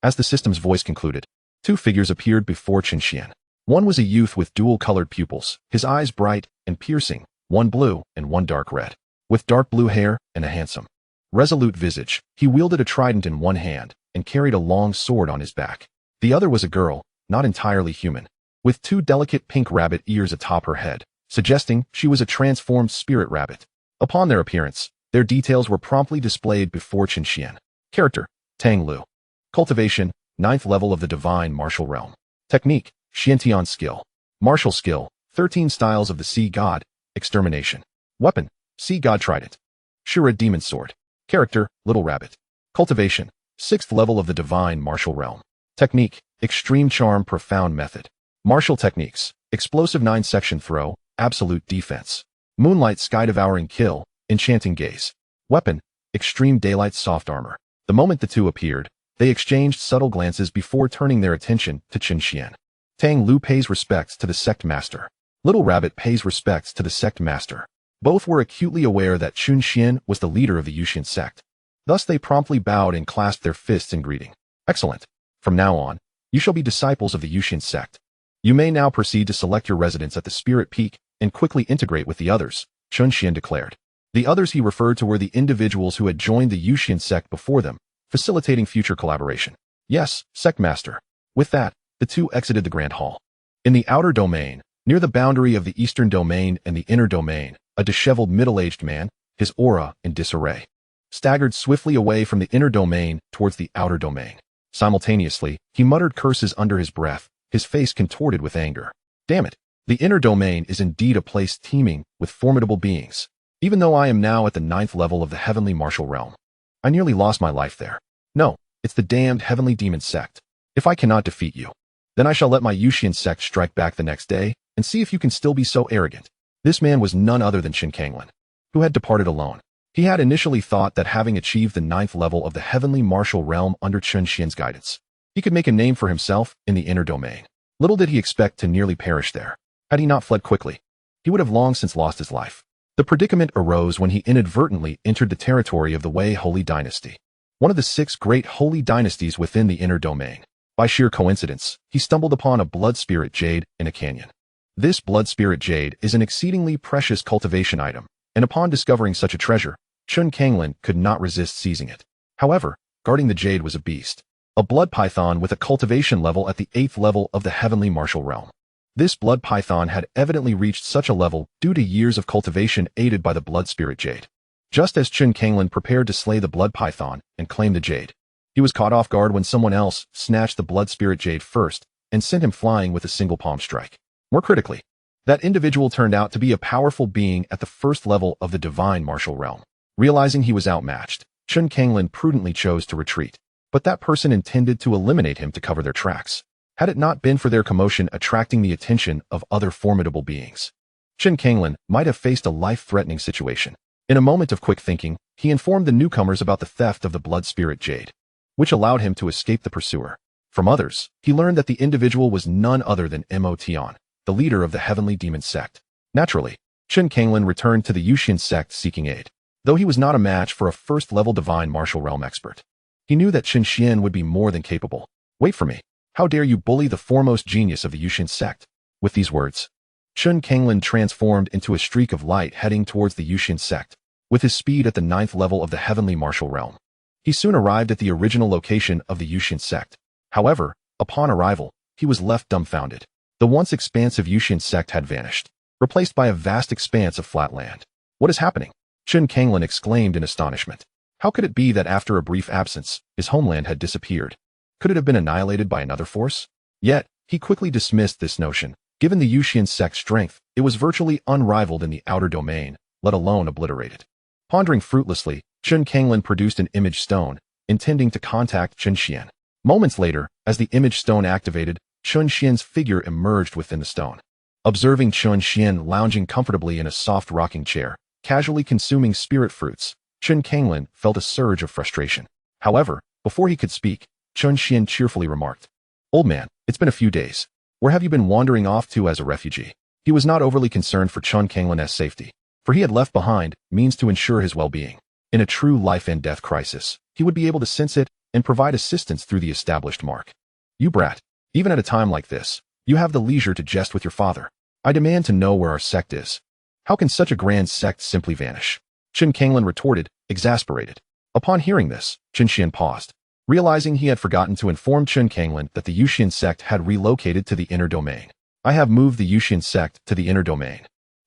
As the system's voice concluded, 2 figures appeared before Chen Xuan. One was a youth with dual-colored pupils, his eyes bright and piercing, one blue and one dark red. With dark blue hair and a handsome, resolute visage, he wielded a trident in one hand and carried a long sword on his back. The other was a girl, not entirely human, with 2 delicate pink rabbit ears atop her head, suggesting she was a transformed spirit rabbit. Upon their appearance, their details were promptly displayed before Chen Xuan. Character, Tang Lu. Cultivation, 9th level of the divine martial realm. Technique, Xiantian skill. Martial skill, 13 styles of the sea god, extermination. Weapon, sea god trident. Shura demon sword. Character, Little Rabbit. Cultivation, 6th level of the divine martial realm. Technique, extreme charm profound method. Martial techniques, explosive 9-section throw, absolute defense. Moonlight sky devouring kill, enchanting gaze. Weapon, extreme daylight soft armor. The moment the 2 appeared, they exchanged subtle glances before turning their attention to Chen Xuan. Tang Lu pays respects to the sect master. Little Rabbit pays respects to the sect master. Both were acutely aware that Chen Xuan was the leader of the Yusian sect. Thus they promptly bowed and clasped their fists in greeting. Excellent. From now on, you shall be disciples of the Yusian sect. You may now proceed to select your residence at the Spirit Peak and quickly integrate with the others, Chen Xuan declared. The others he referred to were the individuals who had joined the Yusian sect before them, facilitating future collaboration. Yes, sect master. With that, the 2 exited the Grand Hall. In the outer domain, near the boundary of the eastern domain and the inner domain, a disheveled middle-aged man, his aura in disarray, staggered swiftly away from the inner domain towards the outer domain. Simultaneously, he muttered curses under his breath, his face contorted with anger. Damn it, The inner domain is indeed a place teeming with formidable beings. Even though I am now at the 9th level of the heavenly martial realm, I nearly lost my life there. No, it's the damned heavenly demon sect. If I cannot defeat you, then I shall let my Yusian sect strike back the next day and see if you can still be so arrogant. This man was none other than Chen Xuan, who had departed alone. He had initially thought that having achieved the 9th level of the heavenly martial realm under Chen Xuan's guidance, he could make a name for himself in the inner domain. Little did he expect to nearly perish there. Had he not fled quickly, he would have long since lost his life. The predicament arose when he inadvertently entered the territory of the Wei Holy Dynasty, one of the 6 great holy dynasties within the inner domain. By sheer coincidence, he stumbled upon a blood spirit jade in a canyon. This blood spirit jade is an exceedingly precious cultivation item, and upon discovering such a treasure, Chen Xuan could not resist seizing it. However, guarding the jade was a beast, a blood python with a cultivation level at the 8th level of the heavenly martial realm. This blood python had evidently reached such a level due to years of cultivation aided by the blood spirit jade. Just as Chen Xuan prepared to slay the blood python and claim the jade, he was caught off guard when someone else snatched the blood spirit jade first and sent him flying with a single palm strike. More critically, that individual turned out to be a powerful being at the 1st level of the divine martial realm. Realizing he was outmatched, Chen Xuan prudently chose to retreat, but that person intended to eliminate him to cover their tracks, had it not been for their commotion attracting the attention of other formidable beings. Chen Xuan might have faced a life-threatening situation. In a moment of quick thinking, he informed the newcomers about the theft of the blood spirit jade, which allowed him to escape the pursuer. From others, he learned that the individual was none other than Mo Tian, the leader of the heavenly demon sect. Naturally, Chen Xuan returned to the Yusian sect seeking aid. Though he was not a match for a 1st-level divine martial realm expert, he knew that Chen Xuan would be more than capable. Wait for me. How dare you bully the foremost genius of the Yusian sect? With these words, Chen Xuan transformed into a streak of light heading towards the Yusian sect. With his speed at the 9th level of the heavenly martial realm, he soon arrived at the original location of the Yusian sect. However, upon arrival, he was left dumbfounded. The once expansive Yusian sect had vanished, replaced by a vast expanse of flat land. What is happening? Chen Xuan exclaimed in astonishment. How could it be that after a brief absence, his homeland had disappeared? Could it have been annihilated by another force? Yet, he quickly dismissed this notion. Given the Yusian sect's strength, it was virtually unrivaled in the outer domain, let alone obliterated. Pondering fruitlessly, Chen Xuan produced an image stone, intending to contact Chen Xuan. Moments later, as the image stone activated, Chen Xuan's figure emerged within the stone. Observing Chen Xuan lounging comfortably in a soft rocking chair, casually consuming spirit fruits, Chen Xuan felt a surge of frustration. However, before he could speak, Chen Xuan cheerfully remarked, "Old man, it's been a few days. Where have you been wandering off to as a refugee?" He was not overly concerned for Chen Xuan's safety, for he had left behind means to ensure his well-being. In a true life and death crisis, he would be able to sense it and provide assistance through the established mark. "You brat, even at a time like this, you have the leisure to jest with your father. I demand to know where our sect is. How can such a grand sect simply vanish?" Chen Xuan retorted, exasperated. Upon hearing this, Chen Xuan paused, realizing he had forgotten to inform Chen Xuan that the Yusian sect had relocated to the inner domain. "I have moved the Yusian sect to the inner domain,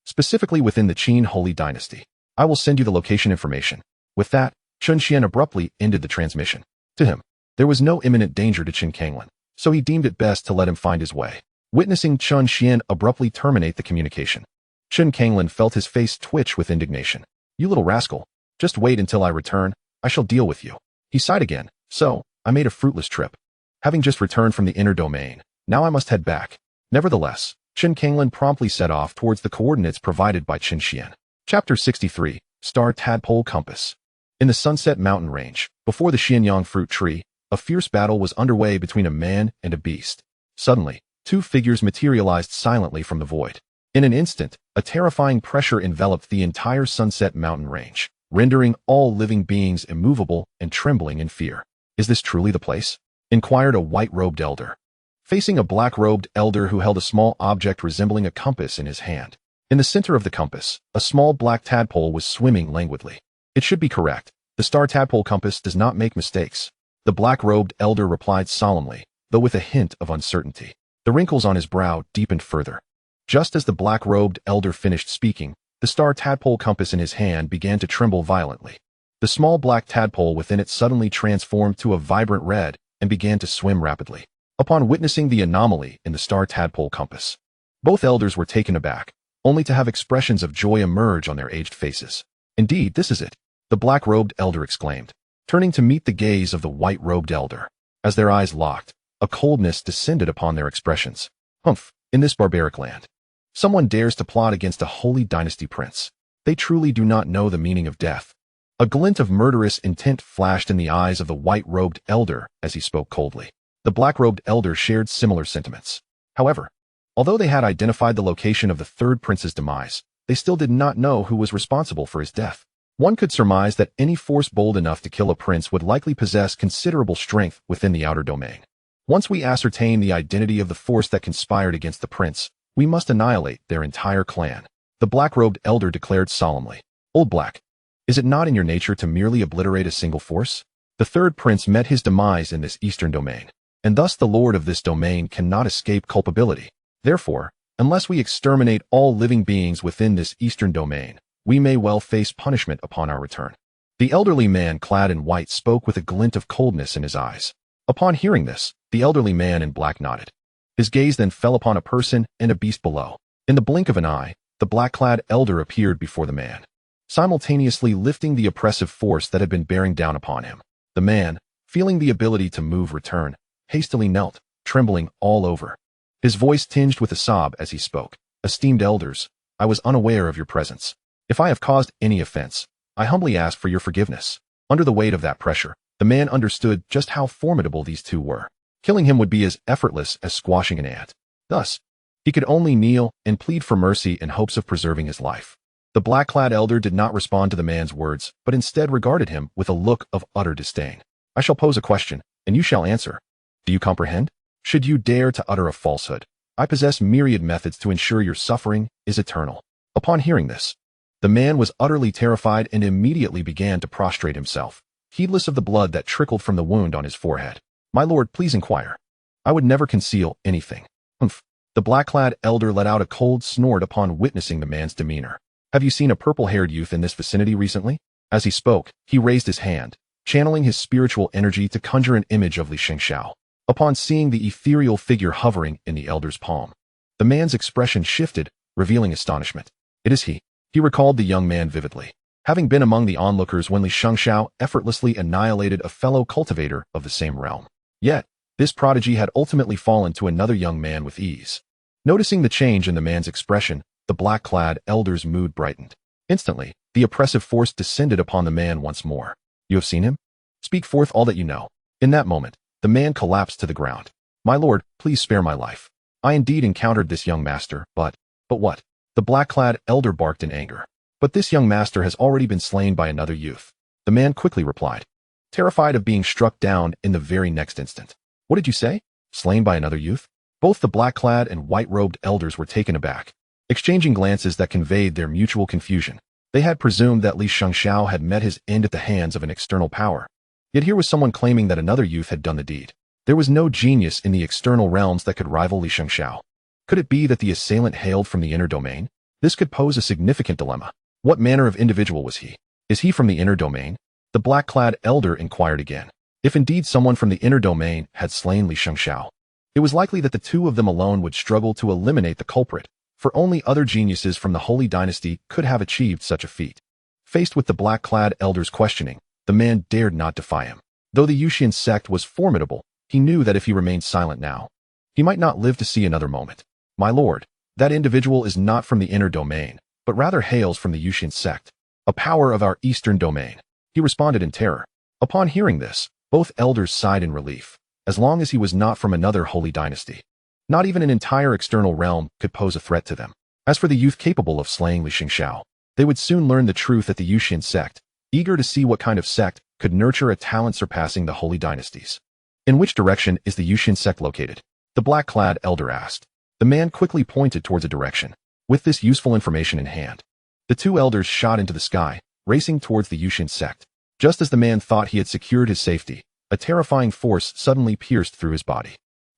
specifically within the Qin Holy Dynasty. I will send you the location information." With that, Chen Xuan abruptly ended the transmission. To him, there was no imminent danger to Chen Xuan, so he deemed it best to let him find his way. Witnessing Chen Xuan abruptly terminate the communication, Chen Xuan felt his face twitch with indignation. "You little rascal, just wait until I return, I shall deal with you." He sighed again. "So, I made a fruitless trip. Having just returned from the inner domain, now I must head back." Nevertheless, Chen Xuan promptly set off towards the coordinates provided by Chen Xuan. Chapter 63, Star Tadpole Compass. In the Sunset Mountain Range, before the Xianyang fruit tree, a fierce battle was underway between a man and a beast. Suddenly, 2 figures materialized silently from the void. In an instant, a terrifying pressure enveloped the entire Sunset Mountain Range, rendering all living beings immovable and trembling in fear. "Is this truly the place?" inquired a white-robed elder, facing a black-robed elder who held a small object resembling a compass in his hand. In the center of the compass, a small black tadpole was swimming languidly. "It should be correct. The star tadpole compass does not make mistakes," the black-robed elder replied solemnly, though with a hint of uncertainty. The wrinkles on his brow deepened further. Just as the black-robed elder finished speaking, the star tadpole compass in his hand began to tremble violently. The small black tadpole within it suddenly transformed to a vibrant red and began to swim rapidly. Upon witnessing the anomaly in the star tadpole compass, Both elders were taken aback, only to have expressions of joy emerge on their aged faces. Indeed, this is it, the black-robed elder exclaimed, turning to meet the gaze of the white-robed elder. As their eyes locked, a coldness descended upon their expressions. Humph, in this barbaric land, someone dares to plot against a holy dynasty prince. They truly do not know the meaning of death. A glint of murderous intent flashed in the eyes of the white-robed elder as he spoke coldly. The black-robed elder shared similar sentiments. However, although they had identified the location of the third prince's demise, they still did not know who was responsible for his death. One could surmise that any force bold enough to kill a prince would likely possess considerable strength within the outer domain. Once we ascertain the identity of the force that conspired against the prince, we must annihilate their entire clan, the black-robed elder declared solemnly. Old Black, is it not in your nature to merely obliterate a single force? The third prince met his demise in this eastern domain, and thus the lord of this domain cannot escape culpability. Therefore, unless we exterminate all living beings within this eastern domain, we may well face punishment upon our return. The elderly man clad in white spoke with a glint of coldness in his eyes. Upon hearing this, the elderly man in black nodded. His gaze then fell upon a person and a beast below. In the blink of an eye, the black-clad elder appeared before the man, simultaneously lifting the oppressive force that had been bearing down upon him. The man, feeling the ability to move return, hastily knelt, trembling all over. His voice tinged with a sob as he spoke. Esteemed elders, I was unaware of your presence. If I have caused any offense, I humbly ask for your forgiveness. Under the weight of that pressure, the man understood just how formidable these two were. Killing him would be as effortless as squashing an ant. Thus, he could only kneel and plead for mercy in hopes of preserving his life. The black-clad elder did not respond to the man's words, but instead regarded him with a look of utter disdain. I shall pose a question, and you shall answer. Do you comprehend? Should you dare to utter a falsehood, I possess myriad methods to ensure your suffering is eternal. Upon hearing this, the man was utterly terrified and immediately began to prostrate himself, heedless of the blood that trickled from the wound on his forehead. My lord, please inquire. I would never conceal anything. Humph. The black-clad elder let out a cold snort upon witnessing the man's demeanor. Have you seen a purple-haired youth in this vicinity recently? As he spoke, he raised his hand, channeling his spiritual energy to conjure an image of Li Xianxiao. Upon seeing the ethereal figure hovering in the elder's palm, the man's expression shifted, revealing astonishment. It is he. He recalled the young man vividly, having been among the onlookers when Li Xianxiao effortlessly annihilated a fellow cultivator of the same realm. Yet, this prodigy had ultimately fallen to another young man with ease. Noticing the change in the man's expression, the black-clad elder's mood brightened. Instantly, the oppressive force descended upon the man once more. You have seen him? Speak forth all that you know. In that moment, the man collapsed to the ground. My lord, please spare my life. I indeed encountered this young master, but what? The black-clad elder barked in anger. But this young master has already been slain by another youth. The man quickly replied, terrified of being struck down in the very next instant. What did you say? Slain by another youth? Both the black-clad and white-robed elders were taken aback, exchanging glances that conveyed their mutual confusion. They had presumed that Li Xianxiao had met his end at the hands of an external power. Yet here was someone claiming that another youth had done the deed. There was no genius in the external realms that could rival Li Xianxiao. Could it be that the assailant hailed from the inner domain? This could pose a significant dilemma. What manner of individual was he? Is he from the inner domain? The black-clad elder inquired again. If indeed someone from the inner domain had slain Li Xianxiao, it was likely that the two of them alone would struggle to eliminate the culprit, for only other geniuses from the Holy Dynasty could have achieved such a feat. Faced with the black-clad elder's questioning, the man dared not defy him. Though the Yusian sect was formidable, he knew that if he remained silent now, he might not live to see another moment. My lord, that individual is not from the inner domain, but rather hails from the Yusian sect, a power of our eastern domain. He responded in terror. Upon hearing this, both elders sighed in relief. As long as he was not from another holy dynasty, not even an entire external realm could pose a threat to them. As for the youth capable of slaying Li Xianxiao, they would soon learn the truth at the Yusian sect, eager to see what kind of sect could nurture a talent surpassing the holy dynasties. In which direction is the Yusian sect located? The black-clad elder asked. The man quickly pointed towards a direction. With this useful information in hand, the two elders shot into the sky, racing towards the Yusian sect. Just as the man thought he had secured his safety, a terrifying force suddenly pierced through his body.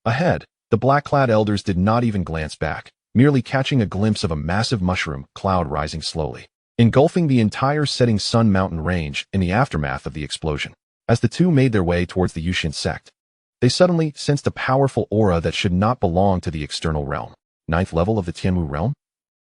Ahead, the black-clad elders did not even glance back, merely catching a glimpse of a massive mushroom cloud rising slowly, engulfing the entire setting sun mountain range in the aftermath of the explosion. As the two made their way towards the Yusian sect, they suddenly sensed a powerful aura that should not belong to the external realm. ninth level of the Tianwu realm?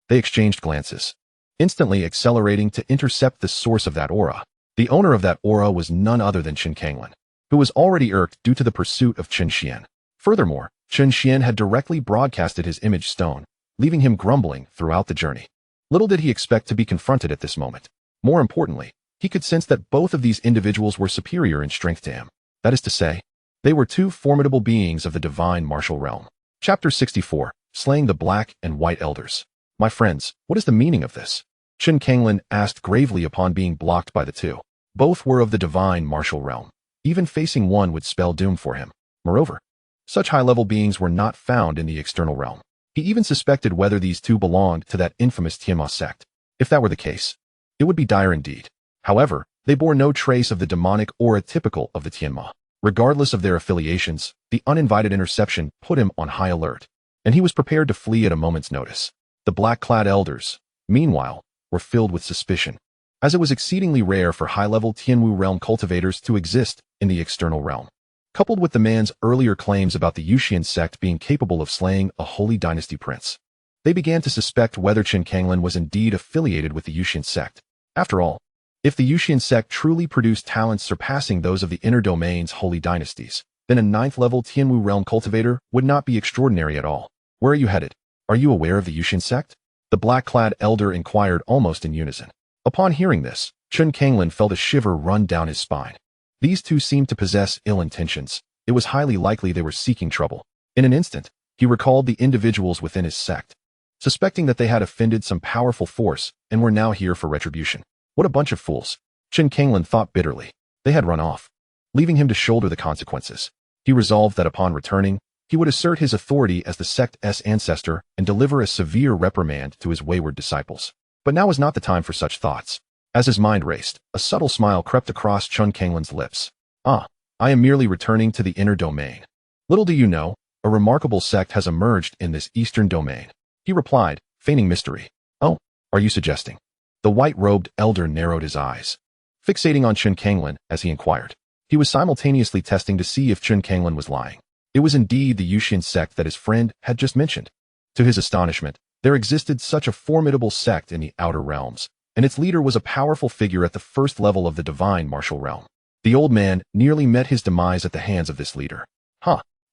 They exchanged glances, instantly accelerating to intercept the source of that aura. The owner of that aura was none other than Chen Xuan, who was already irked due to the pursuit of Chen Xuan. Furthermore, Chen Xuan had directly broadcasted his image stone, leaving him grumbling throughout the journey. Little did he expect to be confronted at this moment. More importantly, he could sense that both of these individuals were superior in strength to him. That is to say, they were two formidable beings of the divine martial realm. Chapter 64, Slaying the Black and White Elders. My friends, what is the meaning of this? Chen Xuan asked gravely upon being blocked by the two. Both were of the divine martial realm. Even facing one would spell doom for him. Moreover, such high-level beings were not found in the external realm. He even suspected whether these two belonged to that infamous Tianma sect. If that were the case, it would be dire indeed. However, they bore no trace of the demonic aura typical of the Tianma. Regardless of their affiliations, the uninvited interception put him on high alert, and he was prepared to flee at a moment's notice. The black-clad elders, meanwhile, were filled with suspicion, as it was exceedingly rare for high-level Tianwu realm cultivators to exist in the external realm. Coupled with the man's earlier claims about the Yusian sect being capable of slaying a holy dynasty prince, they began to suspect whether Chen Xuan was indeed affiliated with the Yusian sect. After all, if the Yusian sect truly produced talents surpassing those of the inner domain's holy dynasties, then a ninth-level Tianwu realm cultivator would not be extraordinary at all. Where are you headed? Are you aware of the Yusian sect? The black-clad elder inquired almost in unison. Upon hearing this, Chen Xuan felt a shiver run down his spine. These two seemed to possess ill intentions. It was highly likely they were seeking trouble. In an instant, he recalled the individuals within his sect, suspecting that they had offended some powerful force and were now here for retribution. What a bunch of fools, Chen Xuan thought bitterly. They had run off, leaving him to shoulder the consequences. He resolved that upon returning, he would assert his authority as the sect's ancestor and deliver a severe reprimand to his wayward disciples. But now was not the time for such thoughts. As his mind raced, a subtle smile crept across Chen Xuan's lips. I am merely returning to the inner domain. Little do you know, a remarkable sect has emerged in this eastern domain. He replied, feigning mystery. Oh, are you suggesting? The white-robed elder narrowed his eyes, fixating on Chen Xuan as he inquired. He was simultaneously testing to see if Chen Xuan was lying. It was indeed the Yusian sect that his friend had just mentioned. To his astonishment, there existed such a formidable sect in the outer realms, and its leader was a powerful figure at the first level of the divine martial realm. The old man nearly met his demise at the hands of this leader.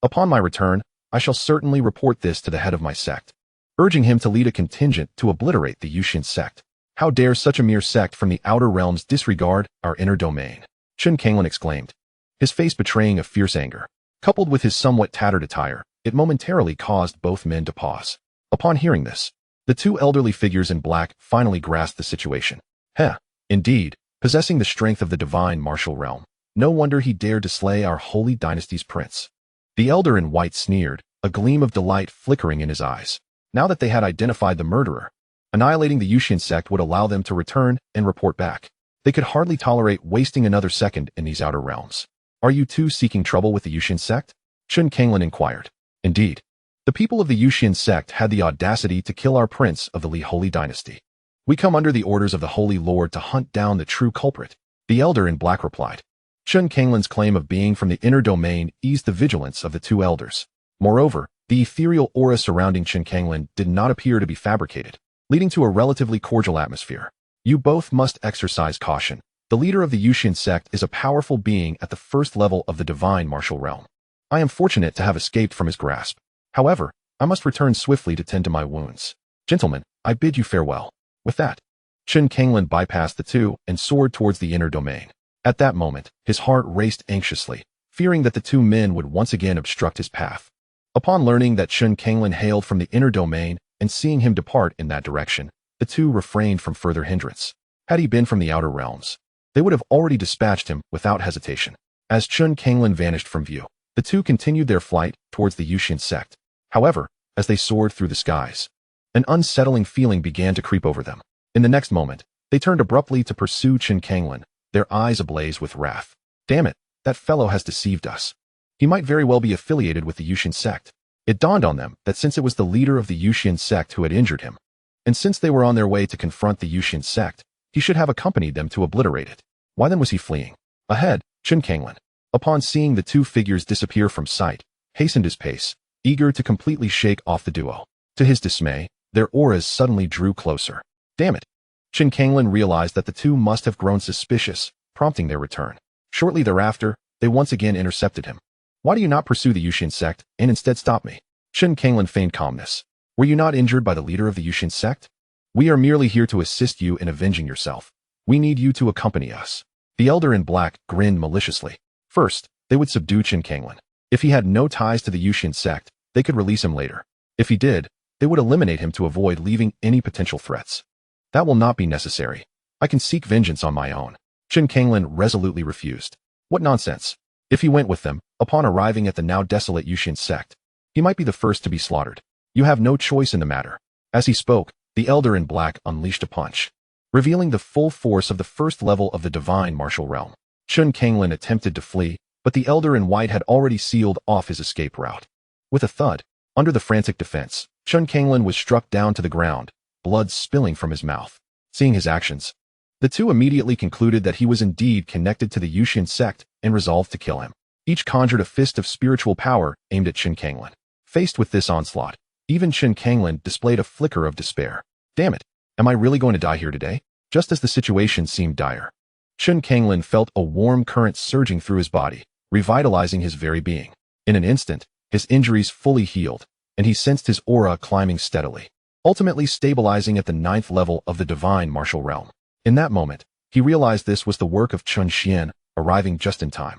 Upon my return, I shall certainly report this to the head of my sect, urging him to lead a contingent to obliterate the Yusian sect. How dare such a mere sect from the outer realms disregard our inner domain? Chen Xuan exclaimed, his face betraying a fierce anger. Coupled with his somewhat tattered attire, it momentarily caused both men to pause. Upon hearing this, the two elderly figures in black finally grasped the situation. Indeed, possessing the strength of the divine martial realm, no wonder he dared to slay our holy dynasty's prince. The elder in white sneered, a gleam of delight flickering in his eyes. Now that they had identified the murderer, annihilating the Yusian sect would allow them to return and report back. They could hardly tolerate wasting another second in these outer realms. Are you two seeking trouble with the Yusian sect? Chen Xuan inquired. Indeed. The people of the Yusian sect had the audacity to kill our prince of the Li Holy dynasty. We come under the orders of the Holy Lord to hunt down the true culprit, the elder in black replied. Chen Xuan's claim of being from the inner domain eased the vigilance of the two elders. Moreover, the ethereal aura surrounding Chen Xuan did not appear to be fabricated, leading to a relatively cordial atmosphere. You both must exercise caution. The leader of the Yusian sect is a powerful being at the first level of the divine martial realm. I am fortunate to have escaped from his grasp. However, I must return swiftly to tend to my wounds. Gentlemen, I bid you farewell. With that, Chen Xuan bypassed the two and soared towards the inner domain. At that moment, his heart raced anxiously, fearing that the two men would once again obstruct his path. Upon learning that Chen Xuan hailed from the inner domain and seeing him depart in that direction, the two refrained from further hindrance. Had he been from the outer realms, they would have already dispatched him without hesitation. As Chen Xuan vanished from view, the two continued their flight towards the Yusian sect. However, as they soared through the skies, an unsettling feeling began to creep over them. In the next moment, they turned abruptly to pursue Chen Xuan, their eyes ablaze with wrath. Damn it, that fellow has deceived us. He might very well be affiliated with the Yusian sect. It dawned on them that since it was the leader of the Yusian sect who had injured him, and since they were on their way to confront the Yusian sect, he should have accompanied them to obliterate it. Why then was he fleeing? Ahead, Chen Xuan, upon seeing the two figures disappear from sight, hastened his pace, eager to completely shake off the duo. To his dismay, their auras suddenly drew closer. Damn it! Chen Kanglin realized that the two must have grown suspicious, prompting their return. Shortly thereafter, they once again intercepted him. Why do you not pursue the Yusian sect, and instead stop me? Chen Kanglin feigned calmness. Were you not injured by the leader of the Yusian sect? We are merely here to assist you in avenging yourself. We need you to accompany us. The elder in black grinned maliciously. First, they would subdue Chen Kanglin. If he had no ties to the Yusian sect, they could release him later. If he did, they would eliminate him to avoid leaving any potential threats. That will not be necessary. I can seek vengeance on my own. Chen Kanglin resolutely refused. What nonsense. If he went with them, upon arriving at the now desolate Yusian sect, he might be the first to be slaughtered. You have no choice in the matter. As he spoke, the elder in black unleashed a punch, revealing the full force of the first level of the divine martial realm. Chen Kanglin attempted to flee, but the elder in white had already sealed off his escape route. With a thud, under the frantic defense, Chen Kanglin was struck down to the ground, blood spilling from his mouth. Seeing his actions, the two immediately concluded that he was indeed connected to the Yusian sect and resolved to kill him. Each conjured a fist of spiritual power aimed at Chen Kanglin. Faced with this onslaught, even Chen Kanglin displayed a flicker of despair. Damn it, am I really going to die here today? Just as the situation seemed dire, Chen Kanglin felt a warm current surging through his body, revitalizing his very being. In an instant, his injuries fully healed, and he sensed his aura climbing steadily, ultimately stabilizing at the 9th level of the divine martial realm. In that moment, he realized this was the work of Chen Xuan, arriving just in time.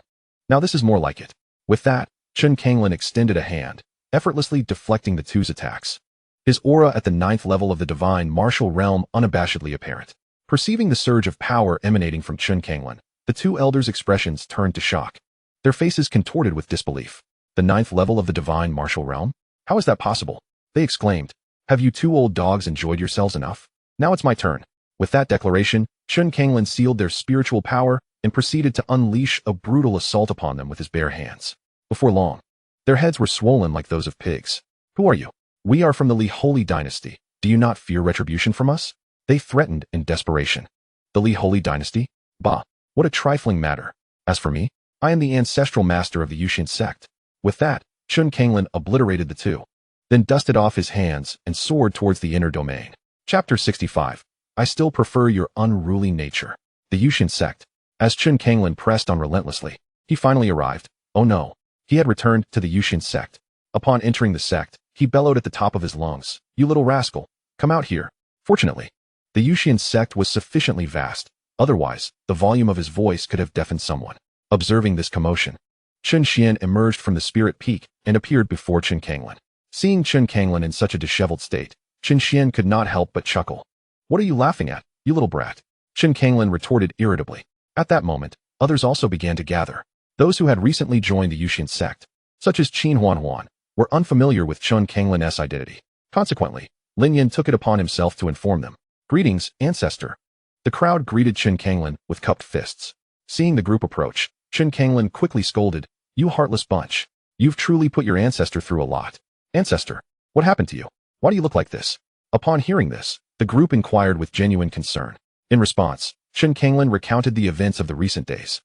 Now this is more like it. With that, Chen Kanglin extended a hand, effortlessly deflecting the two's attacks. His aura at the 9th level of the divine martial realm unabashedly apparent. Perceiving the surge of power emanating from Chen Kanglin, the two elders' expressions turned to shock. Their faces contorted with disbelief. The 9th level of the divine martial realm? How is that possible? They exclaimed. Have you two old dogs enjoyed yourselves enough? Now it's my turn. With that declaration, Chen Kanglin sealed their spiritual power and proceeded to unleash a brutal assault upon them with his bare hands. Before long, their heads were swollen like those of pigs. Who are you? We are from the Li Holy dynasty. Do you not fear retribution from us? They threatened in desperation. The Li Holy dynasty? Bah, what a trifling matter. As for me, I am the ancestral master of the Yusian sect. With that, Chen Kanglin obliterated the two, then dusted off his hands and soared towards the inner domain. Chapter 65. I still prefer your unruly nature. The Yusian sect. As Chen Kanglin pressed on relentlessly, he finally arrived. Oh no, he had returned to the Yusian sect. Upon entering the sect, he bellowed at the top of his lungs, "You little rascal, come out here." Fortunately, the Yusian sect was sufficiently vast, otherwise, the volume of his voice could have deafened someone. Observing this commotion, Chen Xuan emerged from the spirit peak and appeared before Chen Kanglin. Seeing Chen Kanglin in such a disheveled state, Chen Xuan could not help but chuckle. "What are you laughing at, you little brat?" Chen Kanglin retorted irritably. At that moment, others also began to gather. Those who had recently joined the Yusian sect, such as Qin Huan, were unfamiliar with Chen Kanglin's identity. Consequently, Lin Yin took it upon himself to inform them. "Greetings, ancestor." The crowd greeted Chen Kanglin with cupped fists. Seeing the group approach, Chen Kanglin quickly scolded, "You heartless bunch. You've truly put your ancestor through a lot. Ancestor, what happened to you? Why do you look like this?" Upon hearing this, the group inquired with genuine concern. In response, Chen Kanglin recounted the events of the recent days.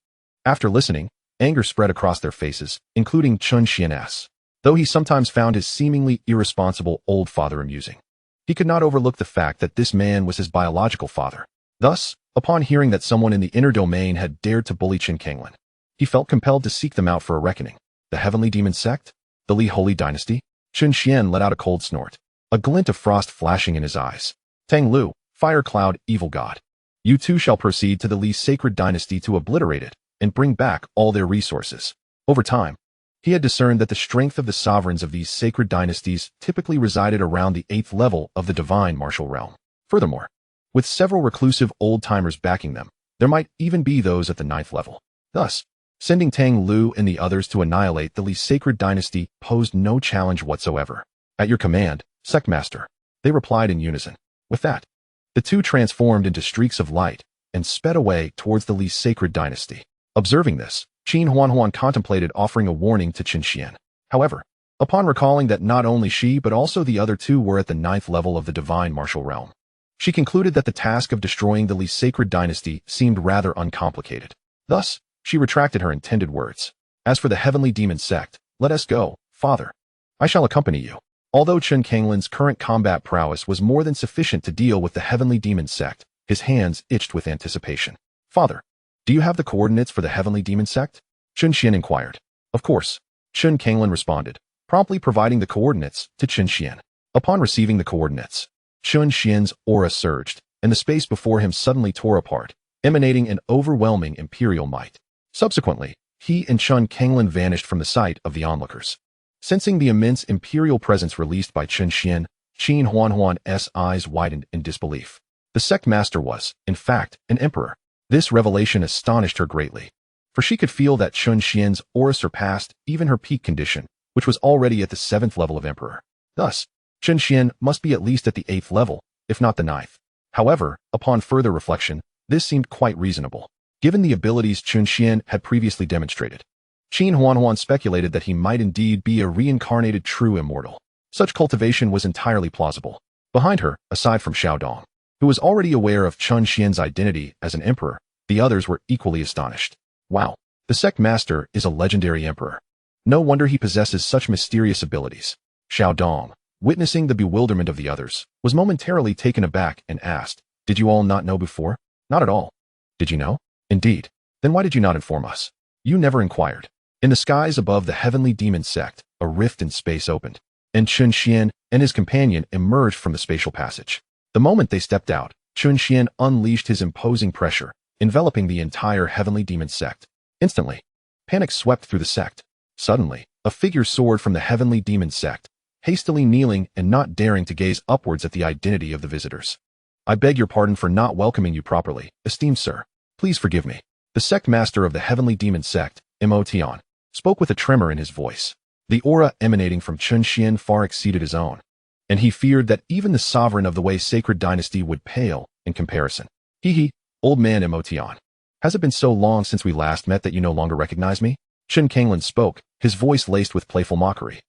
After listening, anger spread across their faces, including Chen Xuan's. Though he sometimes found his seemingly irresponsible old father amusing, he could not overlook the fact that this man was his biological father. Thus, upon hearing that someone in the inner domain had dared to bully Chen Kanglin, he felt compelled to seek them out for a reckoning. The Heavenly Demon Sect? The Li Holy Dynasty? Chen Xuan let out a cold snort, a glint of frost flashing in his eyes. "Tang Lu, Fire Cloud, Evil God. You too shall proceed to the Li Sacred Dynasty to obliterate it and bring back all their resources." Over time, he had discerned that the strength of the sovereigns of these sacred dynasties typically resided around the 8th level of the divine martial realm. Furthermore, with several reclusive old-timers backing them, there might even be those at the 9th level. Thus, sending Tang Lu and the others to annihilate the Li Sacred Dynasty posed no challenge whatsoever. "At your command, Sectmaster," they replied in unison. With that, the two transformed into streaks of light and sped away towards the Li Sacred Dynasty. Observing this, Qin Huan contemplated offering a warning to Chen Xuan. However, upon recalling that not only she but also the other two were at the 9th level of the divine martial realm, she concluded that the task of destroying the Li Sacred Dynasty seemed rather uncomplicated. Thus, she retracted her intended words. "As for the Heavenly Demon Sect, let us go, father. I shall accompany you." Although Chen Kanglin's current combat prowess was more than sufficient to deal with the Heavenly Demon Sect, his hands itched with anticipation. Father, do you have the coordinates for the Heavenly Demon Sect? Chen Xuan inquired. Of course, Chen Kanglin responded, promptly providing the coordinates to Chen Xuan. Upon receiving the coordinates, Chen Xuan's aura surged, and the space before him suddenly tore apart, emanating an overwhelming imperial might. Subsequently, he and Chen Kanglin vanished from the sight of the onlookers. Sensing the immense imperial presence released by Chen Xuan, Chen Huanhuan's eyes widened in disbelief. The sect master was, in fact, an emperor. This revelation astonished her greatly, for she could feel that Chen Xuan's aura surpassed even her peak condition, which was already at the 7th level of emperor. Thus, Chen Xuan must be at least at the 8th level, if not the 9th. However, upon further reflection, this seemed quite reasonable, given the abilities Chen Xuan had previously demonstrated. Chen Huanhuan speculated that he might indeed be a reincarnated true immortal. Such cultivation was entirely plausible. Behind her, aside from Xiao Dong, who was already aware of Chen Xuan's identity as an emperor, the others were equally astonished. Wow, the sect master is a legendary emperor. No wonder he possesses such mysterious abilities. Xiao Dong, witnessing the bewilderment of the others, was momentarily taken aback and asked, "Did you all not know before?" "Not at all." "Did you know?" "Indeed. Then why did you not inform us?" "You never inquired." In the skies above the Heavenly Demon Sect, a rift in space opened, and Chen Xuan and his companion emerged from the spatial passage. The moment they stepped out, Chen Xuan unleashed his imposing pressure, enveloping the entire Heavenly Demon Sect. Instantly, panic swept through the sect. Suddenly, a figure soared from the Heavenly Demon Sect, hastily kneeling and not daring to gaze upwards at the identity of the visitors. "I beg your pardon for not welcoming you properly, esteemed sir. Please forgive me." The sect master of the Heavenly Demon Sect, Emotion, spoke with a tremor in his voice. The aura emanating from Chen Xuan far exceeded his own, and he feared that even the sovereign of the Wei sacred dynasty would pale in comparison. "Hee, old man Emotion. Has it been so long since we last met that you no longer recognize me?" Chen Kanglin spoke, his voice laced with playful mockery.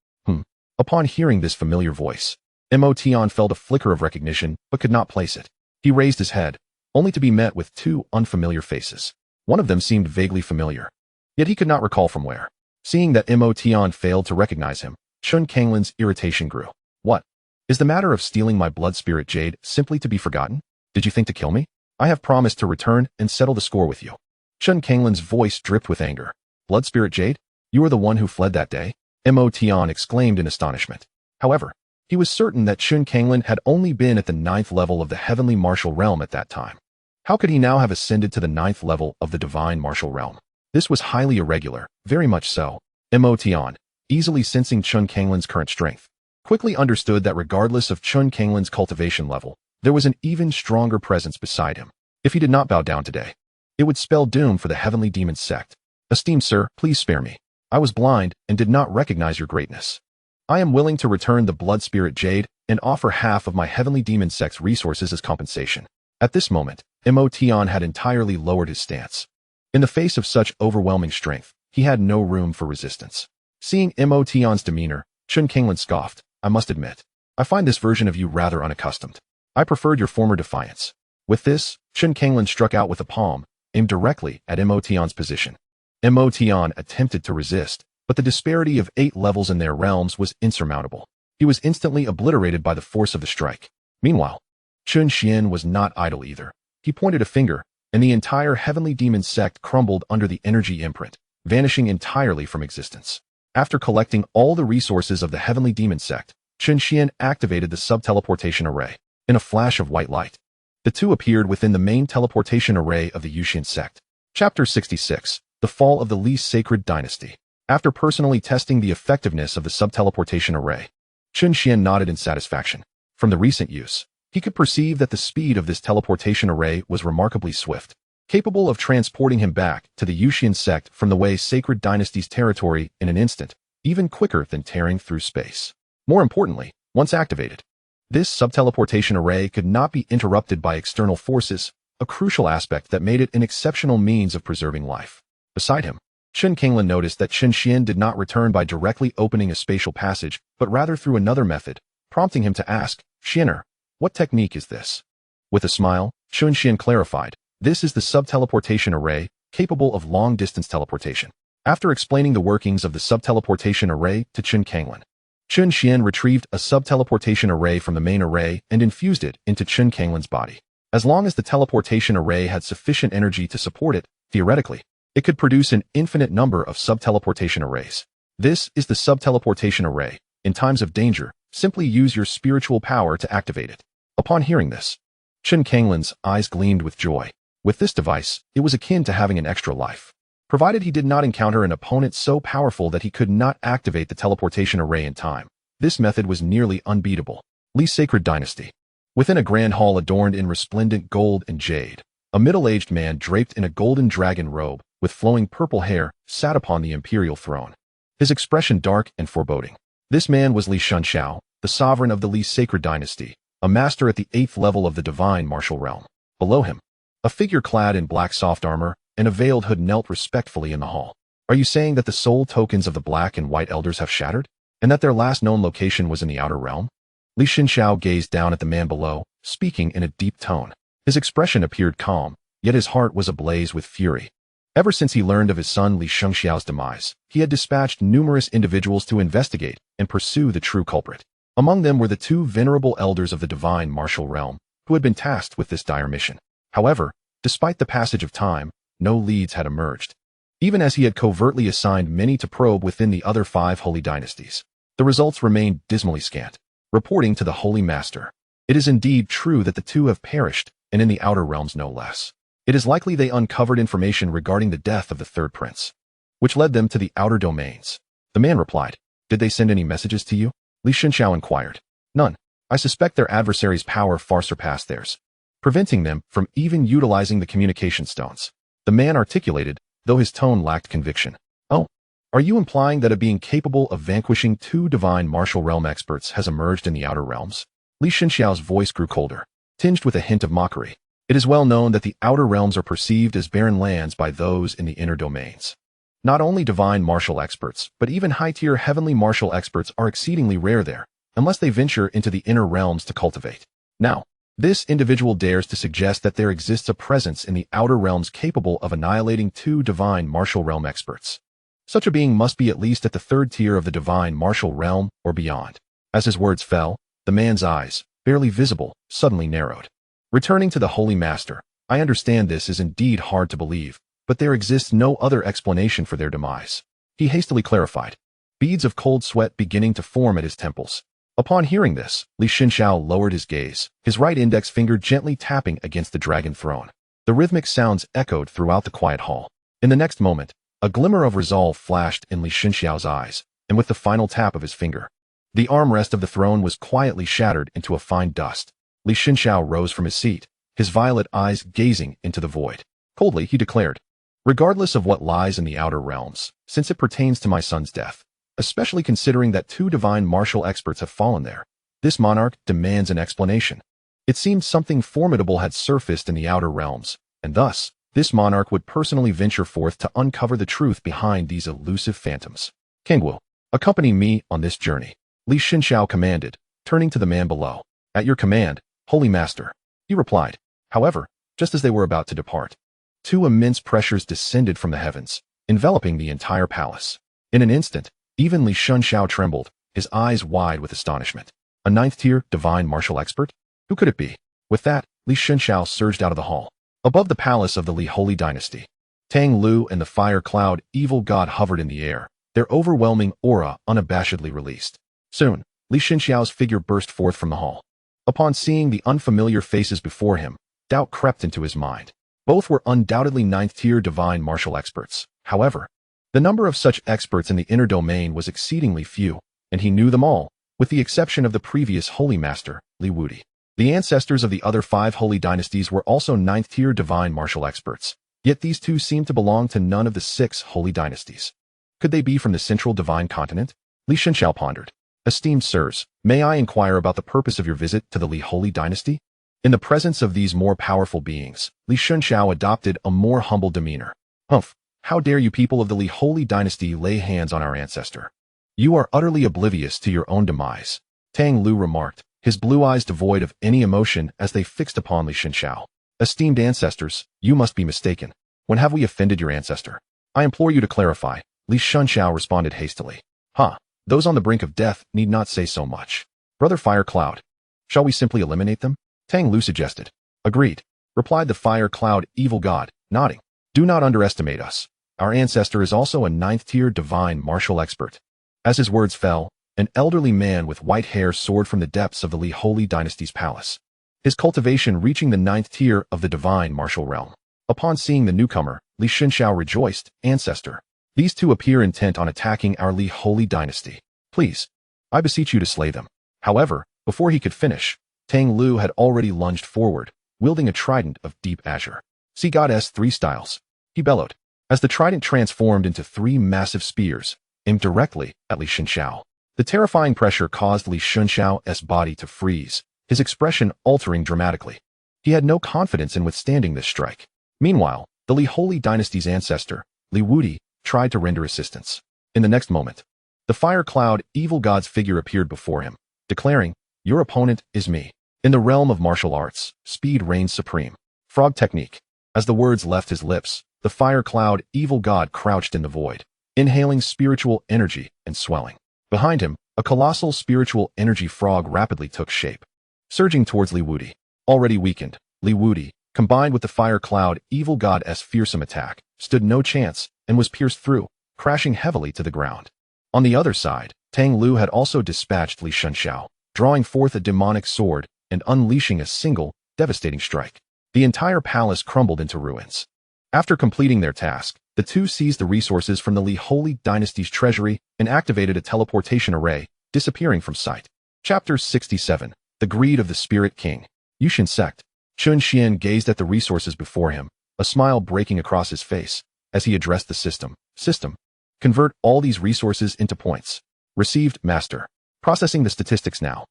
Upon hearing this familiar voice, Emotion felt a flicker of recognition but could not place it. He raised his head, only to be met with two unfamiliar faces. One of them seemed vaguely familiar, yet he could not recall from where. Seeing that Emotion failed to recognize him, Chen Kanglin's irritation grew. "What? Is the matter of stealing my blood spirit jade simply to be forgotten? Did you think to kill me? I have promised to return and settle the score with you." Chen Kanglin's voice dripped with anger. "Blood spirit jade? You are the one who fled that day?" Emotion exclaimed in astonishment. However, he was certain that Chen Kanglin had only been at the 9th level of the Heavenly Martial Realm at that time. How could he now have ascended to the 9th level of the Divine Martial Realm? This was highly irregular, very much so. Emotion, easily sensing Chen Kanglin's current strength, quickly understood that regardless of Chen Kanglin's cultivation level, there was an even stronger presence beside him. If he did not bow down today, it would spell doom for the Heavenly Demon Sect. "Esteemed sir, please spare me. I was blind and did not recognize your greatness. I am willing to return the blood spirit jade and offer half of my Heavenly Demon Sect's resources as compensation." At this moment, Emotion had entirely lowered his stance. In the face of such overwhelming strength, he had no room for resistance. Seeing Emotion's demeanor, Chen Kanglin scoffed. "I must admit, I find this version of you rather unaccustomed. I preferred your former defiance." With this, Chen Kanglin struck out with a palm, aimed directly at Emotion's position. Emotion attempted to resist, but the disparity of 8 levels in their realms was insurmountable. He was instantly obliterated by the force of the strike. Meanwhile, Chen Xuan was not idle either. He pointed a finger, and the entire Heavenly Demon Sect crumbled under the energy imprint, vanishing entirely from existence. After collecting all the resources of the Heavenly Demon Sect, Chen Xuan activated the sub-teleportation array. In a flash of white light, the two appeared within the main teleportation array of the Yusian sect. Chapter 66. The Fall of the Li Sacred Dynasty. After personally testing the effectiveness of the sub-teleportation array, Chen Xuan nodded in satisfaction. From the recent use, he could perceive that the speed of this teleportation array was remarkably swift, capable of transporting him back to the Yusian sect from the Wei Sacred Dynasty's territory in an instant, even quicker than tearing through space. More importantly, once activated, this sub-teleportation array could not be interrupted by external forces, a crucial aspect that made it an exceptional means of preserving life. Beside him, Chen Kanglin noticed that Chen Xuan did not return by directly opening a spatial passage, but rather through another method, prompting him to ask, "Xuaner, what technique is this?" With a smile, Chen Xuan clarified, "This is the sub-teleportation array, capable of long-distance teleportation." After explaining the workings of the sub-teleportation array to Chen Kanglin, Chen Xuan retrieved a sub-teleportation array from the main array and infused it into Chen Kanglin's body. As long as the teleportation array had sufficient energy to support it, theoretically, it could produce an infinite number of sub-teleportation arrays. This is the sub-teleportation array. In times of danger, simply use your spiritual power to activate it. Upon hearing this, Chen Kanglin's eyes gleamed with joy. With this device, it was akin to having an extra life. Provided he did not encounter an opponent so powerful that he could not activate the teleportation array in time, this method was nearly unbeatable. Li's Sacred Dynasty. Within a grand hall adorned in resplendent gold and jade, a middle-aged man draped in a golden dragon robe with flowing purple hair sat upon the imperial throne. His expression dark and foreboding. This man was Li Xianxiao, the sovereign of the Li Sacred Dynasty, a master at the 8th level of the divine martial realm. Below him, a figure clad in black soft armor and a veiled hood knelt respectfully in the hall. Are you saying that the soul tokens of the black and white elders have shattered, and that their last known location was in the outer realm? Li Xianxiao gazed down at the man below, speaking in a deep tone. His expression appeared calm, yet his heart was ablaze with fury. Ever since he learned of his son Li Xianxiao's demise, he had dispatched numerous individuals to investigate and pursue the true culprit. Among them were the 2 venerable elders of the divine martial realm, who had been tasked with this dire mission. However, despite the passage of time, no leads had emerged, even as he had covertly assigned many to probe within the other 5 holy dynasties. The results remained dismally scant. Reporting to the Holy Master, it is indeed true that the 2 have perished, and in the outer realms no less. It is likely they uncovered information regarding the death of the 3rd prince, which led them to the outer domains. The man replied, Did they send any messages to you? Li Xianxiao inquired. None. I suspect their adversaries' power far surpassed theirs, preventing them from even utilizing the communication stones. The man articulated, though his tone lacked conviction. Oh, are you implying that a being capable of vanquishing 2 divine martial realm experts has emerged in the outer realms? Li Xianxiao's voice grew colder, tinged with a hint of mockery. It is well known that the outer realms are perceived as barren lands by those in the inner domains. Not only divine martial experts, but even high-tier heavenly martial experts are exceedingly rare there, unless they venture into the inner realms to cultivate. Now, this individual dares to suggest that there exists a presence in the outer realms capable of annihilating 2 divine martial realm experts. Such a being must be at least at the 3rd tier of the divine martial realm or beyond. As his words fell, the man's eyes, barely visible, suddenly narrowed. Returning to the Holy Master, I understand this is indeed hard to believe, but there exists no other explanation for their demise. He hastily clarified, beads of cold sweat beginning to form at his temples. Upon hearing this, Li Xianxiao lowered his gaze, his right index finger gently tapping against the dragon throne. The rhythmic sounds echoed throughout the quiet hall. In the next moment, a glimmer of resolve flashed in Li Xianxiao's eyes, and with the final tap of his finger, the armrest of the throne was quietly shattered into a fine dust. Li Xianxiao rose from his seat, his violet eyes gazing into the void. Coldly, he declared, Regardless of what lies in the outer realms, since it pertains to my son's death, especially considering that 2 divine martial experts have fallen there, this monarch demands an explanation. It seemed something formidable had surfaced in the outer realms, and thus, this monarch would personally venture forth to uncover the truth behind these elusive phantoms. Kangwu, accompany me on this journey, Li Xianxiao commanded, turning to the man below. At your command, Holy Master, he replied. However, just as they were about to depart, 2 immense pressures descended from the heavens, enveloping the entire palace. In an instant, even Li Xianxiao trembled, his eyes wide with astonishment. A 9th-tier divine martial expert? Who could it be? With that, Li Xianxiao surged out of the hall. Above the palace of the Li Holy Dynasty, Tang Lu and the fire cloud evil god hovered in the air, their overwhelming aura unabashedly released. Soon, Li Xianxiao's figure burst forth from the hall. Upon seeing the unfamiliar faces before him, doubt crept into his mind. Both were undoubtedly 9th-tier divine martial experts. However, the number of such experts in the inner domain was exceedingly few, and he knew them all, with the exception of the previous Holy Master, Li Wudi. The ancestors of the other 5 holy dynasties were also 9th-tier divine martial experts, yet these 2 seemed to belong to none of the 6 holy dynasties. Could they be from the central divine continent? Li Xianxiao pondered. Esteemed sirs, may I inquire about the purpose of your visit to the Li Holy Dynasty? In the presence of these more powerful beings, Li Xianxiao adopted a more humble demeanor. Humph, how dare you people of the Li Holy Dynasty lay hands on our ancestor? You are utterly oblivious to your own demise, Tang Lu remarked, his blue eyes devoid of any emotion as they fixed upon Li Xianxiao. Esteemed ancestors, you must be mistaken. When have we offended your ancestor? I implore you to clarify, Li Xianxiao responded hastily. Ha, Those on the brink of death need not say so much. Brother Fire Cloud, shall we simply eliminate them? Tang Lu suggested. Agreed, replied the Fire Cloud evil god, nodding. Do not underestimate us. Our ancestor is also a 9th-tier divine martial expert. As his words fell, an elderly man with white hair soared from the depths of the Li Holy Dynasty's palace, his cultivation reaching the 9th tier of the divine martial realm. Upon seeing the newcomer, Li Xianxiao rejoiced, Ancestor, these two appear intent on attacking our Li Holy Dynasty. Please, I beseech you to slay them. However, before he could finish, Tang Lu had already lunged forward, wielding a trident of deep azure. See Goddess 3 styles, he bellowed, as the trident transformed into 3 massive spears, aimed directly at Li Xianxiao. The terrifying pressure caused Li Xianxiao's body to freeze, his expression altering dramatically. He had no confidence in withstanding this strike. Meanwhile, the Li Holy Dynasty's ancestor, Li Wudi, tried to render assistance. In the next moment, the Fire Cloud evil god's figure appeared before him, declaring, Your opponent is me. In the realm of martial arts, speed reigns supreme. Frog technique. As the words left his lips, the Fire Cloud evil god crouched in the void, inhaling spiritual energy and swelling. Behind him, a colossal spiritual energy frog rapidly took shape. Surging towards Li Wudi. Already weakened, Li Wudi, combined with the Fire Cloud evil god's fearsome attack, stood no chance and was pierced through, crashing heavily to the ground. On the other side, Tang Lu had also dispatched Li Xianxiao, drawing forth a demonic sword and unleashing a single, devastating strike. The entire palace crumbled into ruins. After completing their task, the two seized the resources from the Li Holy Dynasty's treasury and activated a teleportation array, disappearing from sight. Chapter 67. The Greed of the Spirit King. Yusian Sect. Chen Xuan gazed at the resources before him, a smile breaking across his face, as he addressed the system. System. Convert all these resources into points. Received, Master. Processing the statistics now.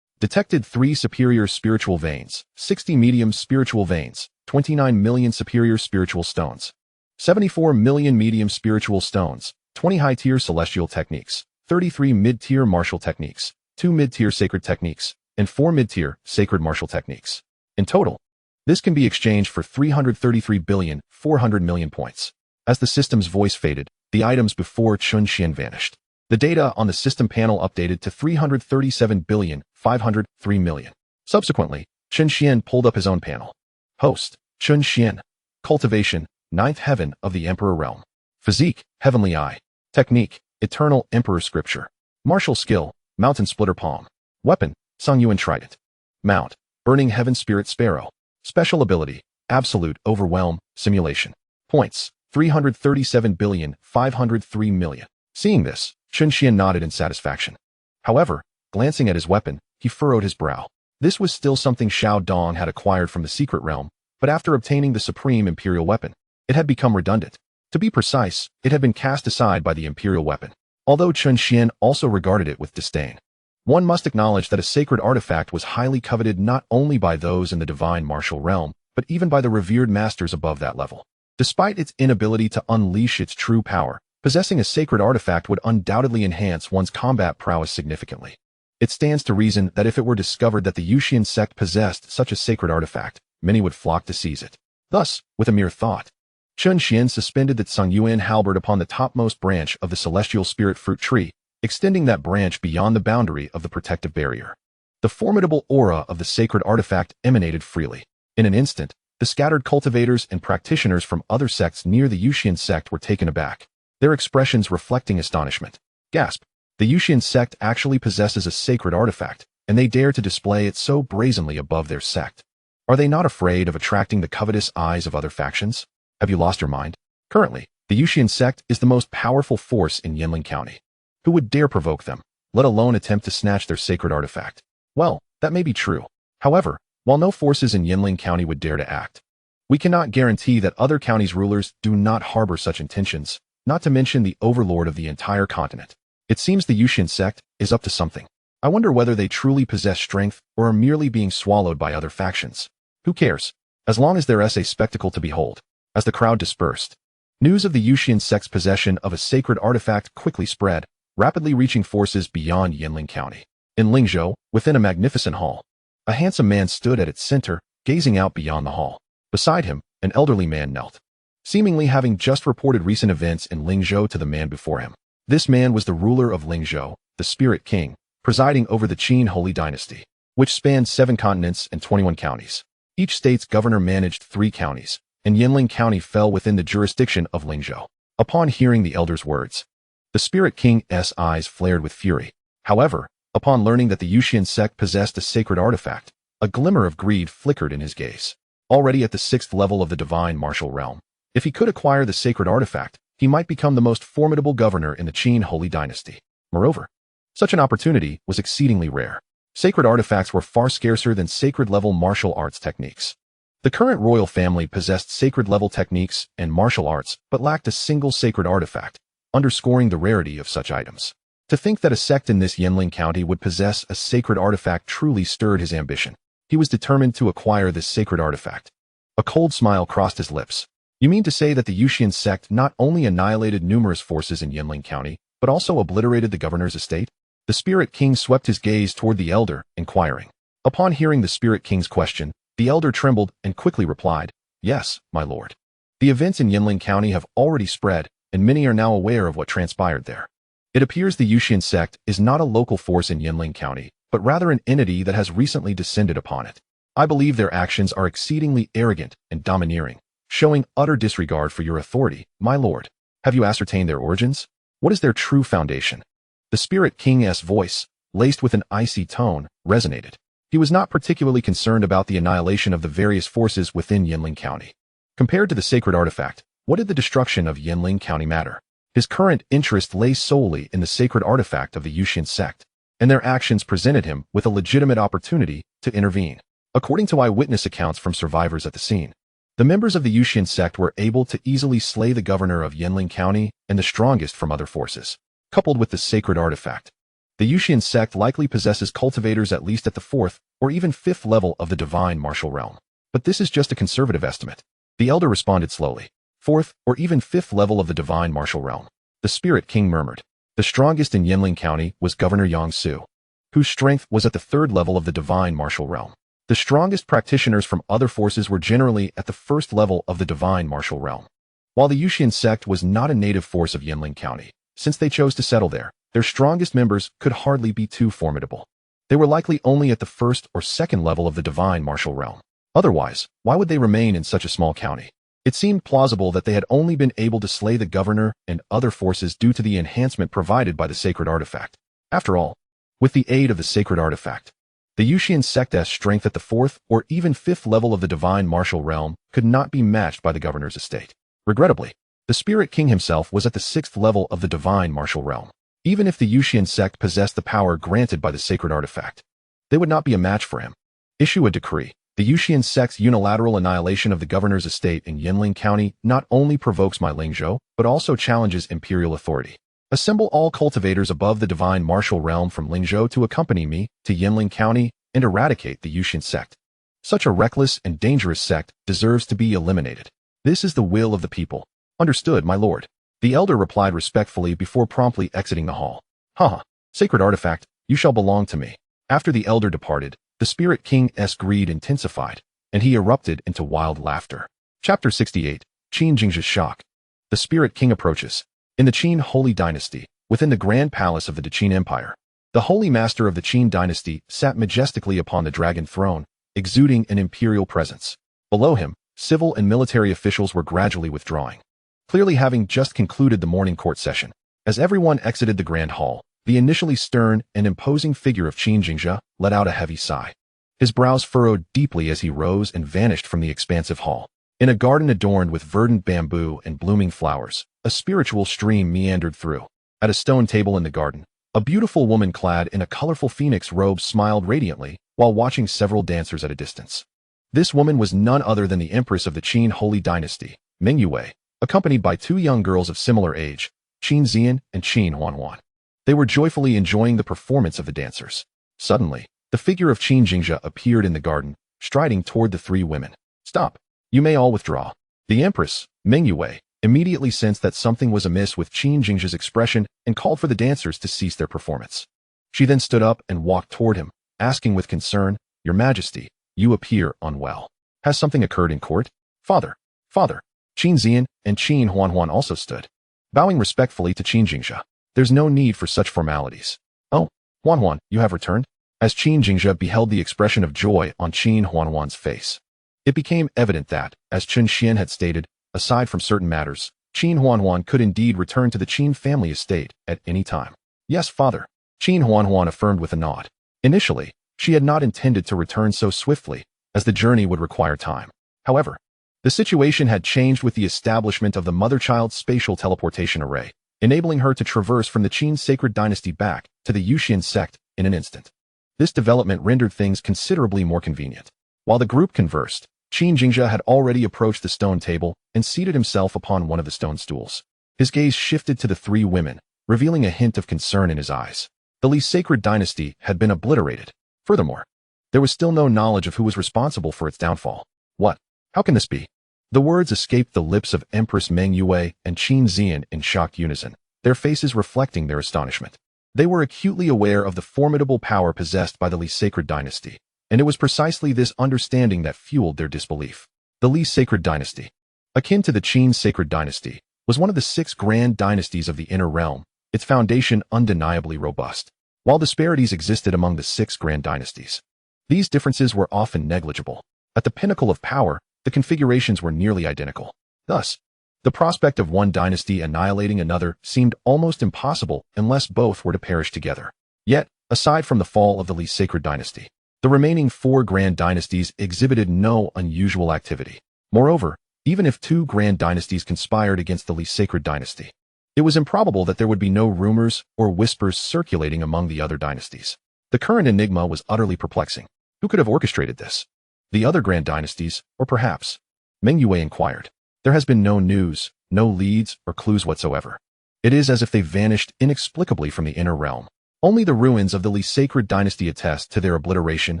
Detected 3 superior spiritual veins, 60 medium spiritual veins, 29 million superior spiritual stones, 74 million medium spiritual stones, 20 high-tier celestial techniques, 33 mid-tier martial techniques, 2 mid-tier sacred techniques, and 4 mid-tier sacred martial techniques. In total, this can be exchanged for 333,400,000,000 points. As the system's voice faded, the items before Chen Xuan vanished. The data on the system panel updated to 337,503,000,000. Subsequently, Chen Xuan pulled up his own panel. Host, Chen Xuan. Cultivation, 9th heaven of the Emperor realm. Physique, Heavenly Eye. Technique, Eternal Emperor Scripture. Martial skill, Mountain Splitter Palm. Weapon, Songyuan Trident. Mount, Burning Heaven Spirit Sparrow. Special ability, Absolute Overwhelm, Simulation. Points, 337,503,000,000. Seeing this, Chen Xuan nodded in satisfaction. However, glancing at his weapon, he furrowed his brow. This was still something Xiao Dong had acquired from the secret realm, but after obtaining the supreme imperial weapon, it had become redundant. To be precise, it had been cast aside by the imperial weapon, although Chen Xuan also regarded it with disdain. One must acknowledge that a sacred artifact was highly coveted not only by those in the divine martial realm, but even by the revered masters above that level. Despite its inability to unleash its true power, possessing a sacred artifact would undoubtedly enhance one's combat prowess significantly. It stands to reason that if it were discovered that the Yusian sect possessed such a sacred artifact, many would flock to seize it. Thus, with a mere thought, Chen Xuan suspended the Songyuan halberd upon the topmost branch of the celestial spirit fruit tree, extending that branch beyond the boundary of the protective barrier. The formidable aura of the sacred artifact emanated freely. In an instant, the scattered cultivators and practitioners from other sects near the Yusian sect were taken aback, their expressions reflecting astonishment. Gasp! The Yusian sect actually possesses a sacred artifact, and they dare to display it so brazenly above their sect. Are they not afraid of attracting the covetous eyes of other factions? Have you lost your mind? Currently, the Yusian sect is the most powerful force in Yinling County. Who would dare provoke them, let alone attempt to snatch their sacred artifact? Well, that may be true. However, while no forces in Yinling County would dare to act, we cannot guarantee that other counties' rulers do not harbor such intentions, not to mention the overlord of the entire continent. It seems the Yusian sect is up to something. I wonder whether they truly possess strength or are merely being swallowed by other factions. Who cares? As long as there is a spectacle to behold. As the crowd dispersed, news of the Yusian sect's possession of a sacred artifact quickly spread, rapidly reaching forces beyond Yinling County. In Lingzhou, within a magnificent hall, a handsome man stood at its center, gazing out beyond the hall. Beside him, an elderly man knelt, seemingly having just reported recent events in Lingzhou to the man before him. This man was the ruler of Lingzhou, the Spirit King, presiding over the Qin Holy Dynasty, which spanned 7 continents and 21 counties. Each state's governor managed 3 counties, and Yinling County fell within the jurisdiction of Lingzhou. Upon hearing the elder's words, the Spirit King's eyes flared with fury. However, upon learning that the Yusian sect possessed a sacred artifact, a glimmer of greed flickered in his gaze. Already at the 6th level of the divine martial realm, if he could acquire the sacred artifact, he might become the most formidable governor in the Qin Holy Dynasty. Moreover, such an opportunity was exceedingly rare. Sacred artifacts were far scarcer than sacred-level martial arts techniques. The current royal family possessed sacred-level techniques and martial arts but lacked a single sacred artifact, underscoring the rarity of such items. To think that a sect in this Yinling County would possess a sacred artifact truly stirred his ambition. He was determined to acquire this sacred artifact. A cold smile crossed his lips. You mean to say that the Yusian sect not only annihilated numerous forces in Yinling County, but also obliterated the governor's estate? The Spirit King swept his gaze toward the elder, inquiring. Upon hearing the Spirit King's question, the elder trembled and quickly replied, "Yes, my lord. The events in Yinling County have already spread, and many are now aware of what transpired there. It appears the Yusian sect is not a local force in Yinling County, but rather an entity that has recently descended upon it. I believe their actions are exceedingly arrogant and domineering, showing utter disregard for your authority, my lord. Have you ascertained their origins? What is their true foundation?" The Spirit King's voice, laced with an icy tone, resonated. He was not particularly concerned about the annihilation of the various forces within Yinling County. Compared to the sacred artifact, what did the destruction of Yinling County matter? His current interest lay solely in the sacred artifact of the Yusian sect, and their actions presented him with a legitimate opportunity to intervene. According to eyewitness accounts from survivors at the scene, the members of the Yusian sect were able to easily slay the governor of Yinling County and the strongest from other forces. Coupled with the sacred artifact, the Yusian sect likely possesses cultivators at least at the 4th or even 5th level of the divine martial realm. But this is just a conservative estimate. The elder responded slowly. 4th or even 5th level of the divine martial realm. The Spirit King murmured. The strongest in Yinling County was Governor Yang Su, whose strength was at the 3rd level of the divine martial realm. The strongest practitioners from other forces were generally at the 1st level of the divine martial realm. While the Yusian sect was not a native force of Yinling County, since they chose to settle there, their strongest members could hardly be too formidable. They were likely only at the 1st or 2nd level of the divine martial realm. Otherwise, why would they remain in such a small county? It seemed plausible that they had only been able to slay the governor and other forces due to the enhancement provided by the sacred artifact. After all, with the aid of the sacred artifact, the Yusian sect's strength at the 4th or even 5th level of the divine martial realm could not be matched by the governor's estate. Regrettably, the Spirit King himself was at the 6th level of the divine martial realm. Even if the Yusian sect possessed the power granted by the sacred artifact, they would not be a match for him. Issue a decree. The Yusian sect's unilateral annihilation of the governor's estate in Yinling County not only provokes my Lingzhou, but also challenges imperial authority. Assemble all cultivators above the divine martial realm from Lingzhou to accompany me to Yinling County and eradicate the Yusian sect. Such a reckless and dangerous sect deserves to be eliminated. This is the will of the people. Understood, my lord. The elder replied respectfully before promptly exiting the hall. Haha, sacred artifact, you shall belong to me. After the elder departed, the Spirit King's greed intensified, and he erupted into wild laughter. Chapter 68, Qin Jingzhi's Shock. The Spirit King approaches. In the Qin Holy Dynasty, within the Grand Palace of the Qin Empire, the Holy Master of the Qin Dynasty sat majestically upon the dragon throne, exuding an imperial presence. Below him, civil and military officials were gradually withdrawing, clearly having just concluded the morning court session. As everyone exited the grand hall, the initially stern and imposing figure of Qin Jingzhi let out a heavy sigh. His brows furrowed deeply as he rose and vanished from the expansive hall. In a garden adorned with verdant bamboo and blooming flowers, a spiritual stream meandered through. At a stone table in the garden, a beautiful woman clad in a colorful phoenix robe smiled radiantly while watching several dancers at a distance. This woman was none other than the Empress of the Qin Holy Dynasty, Ming Yue, accompanied by 2 young girls of similar age, Qin Xian and Qin Huanhuan. They were joyfully enjoying the performance of the dancers. Suddenly, the figure of Qin Jingzhi appeared in the garden, striding toward the 3 women. Stop. You may all withdraw. The Empress, Ming Yue, immediately sensed that something was amiss with Qin Jingzhi's expression and called for the dancers to cease their performance. She then stood up and walked toward him, asking with concern, Your Majesty, you appear unwell. Has something occurred in court? Father. Qin Xian and Qin Huanhuan also stood, bowing respectfully to Qin Jingzhi. There's no need for such formalities. Oh, Huan, you have returned? As Qin Jingzhe beheld the expression of joy on Qin Huan's face, it became evident that, as Chen Xuan had stated, aside from certain matters, Qin Huan could indeed return to the Qin family estate at any time. Yes, father, Qin Huan affirmed with a nod. Initially, she had not intended to return so swiftly, as the journey would require time. However, the situation had changed with the establishment of the mother-child spatial teleportation array, enabling her to traverse from the Qin sacred dynasty back to the Yusian sect in an instant. This development rendered things considerably more convenient. While the group conversed, Qin Jingzhe had already approached the stone table and seated himself upon one of the stone stools. His gaze shifted to the three women, revealing a hint of concern in his eyes. The Li sacred dynasty had been obliterated. Furthermore, there was still no knowledge of who was responsible for its downfall. What? How can this be? The words escaped the lips of Empress Meng Yue and Qin Xian in shocked unison, their faces reflecting their astonishment. They were acutely aware of the formidable power possessed by the Li sacred dynasty, and it was precisely this understanding that fueled their disbelief. The Li sacred dynasty, akin to the Qin sacred dynasty, was one of the 6 grand dynasties of the inner realm, its foundation undeniably robust. While disparities existed among the 6 grand dynasties, these differences were often negligible. At the pinnacle of power, the configurations were nearly identical. Thus, the prospect of one dynasty annihilating another seemed almost impossible unless both were to perish together. Yet, aside from the fall of the Li sacred dynasty, the remaining 4 grand dynasties exhibited no unusual activity. Moreover, even if 2 grand dynasties conspired against the Li sacred dynasty, it was improbable that there would be no rumors or whispers circulating among the other dynasties. The current enigma was utterly perplexing. Who could have orchestrated this? The other grand dynasties, or perhaps? Meng Yue inquired. There has been no news, no leads or clues whatsoever. It is as if they vanished inexplicably from the inner realm. Only the ruins of the Li sacred dynasty attest to their obliteration.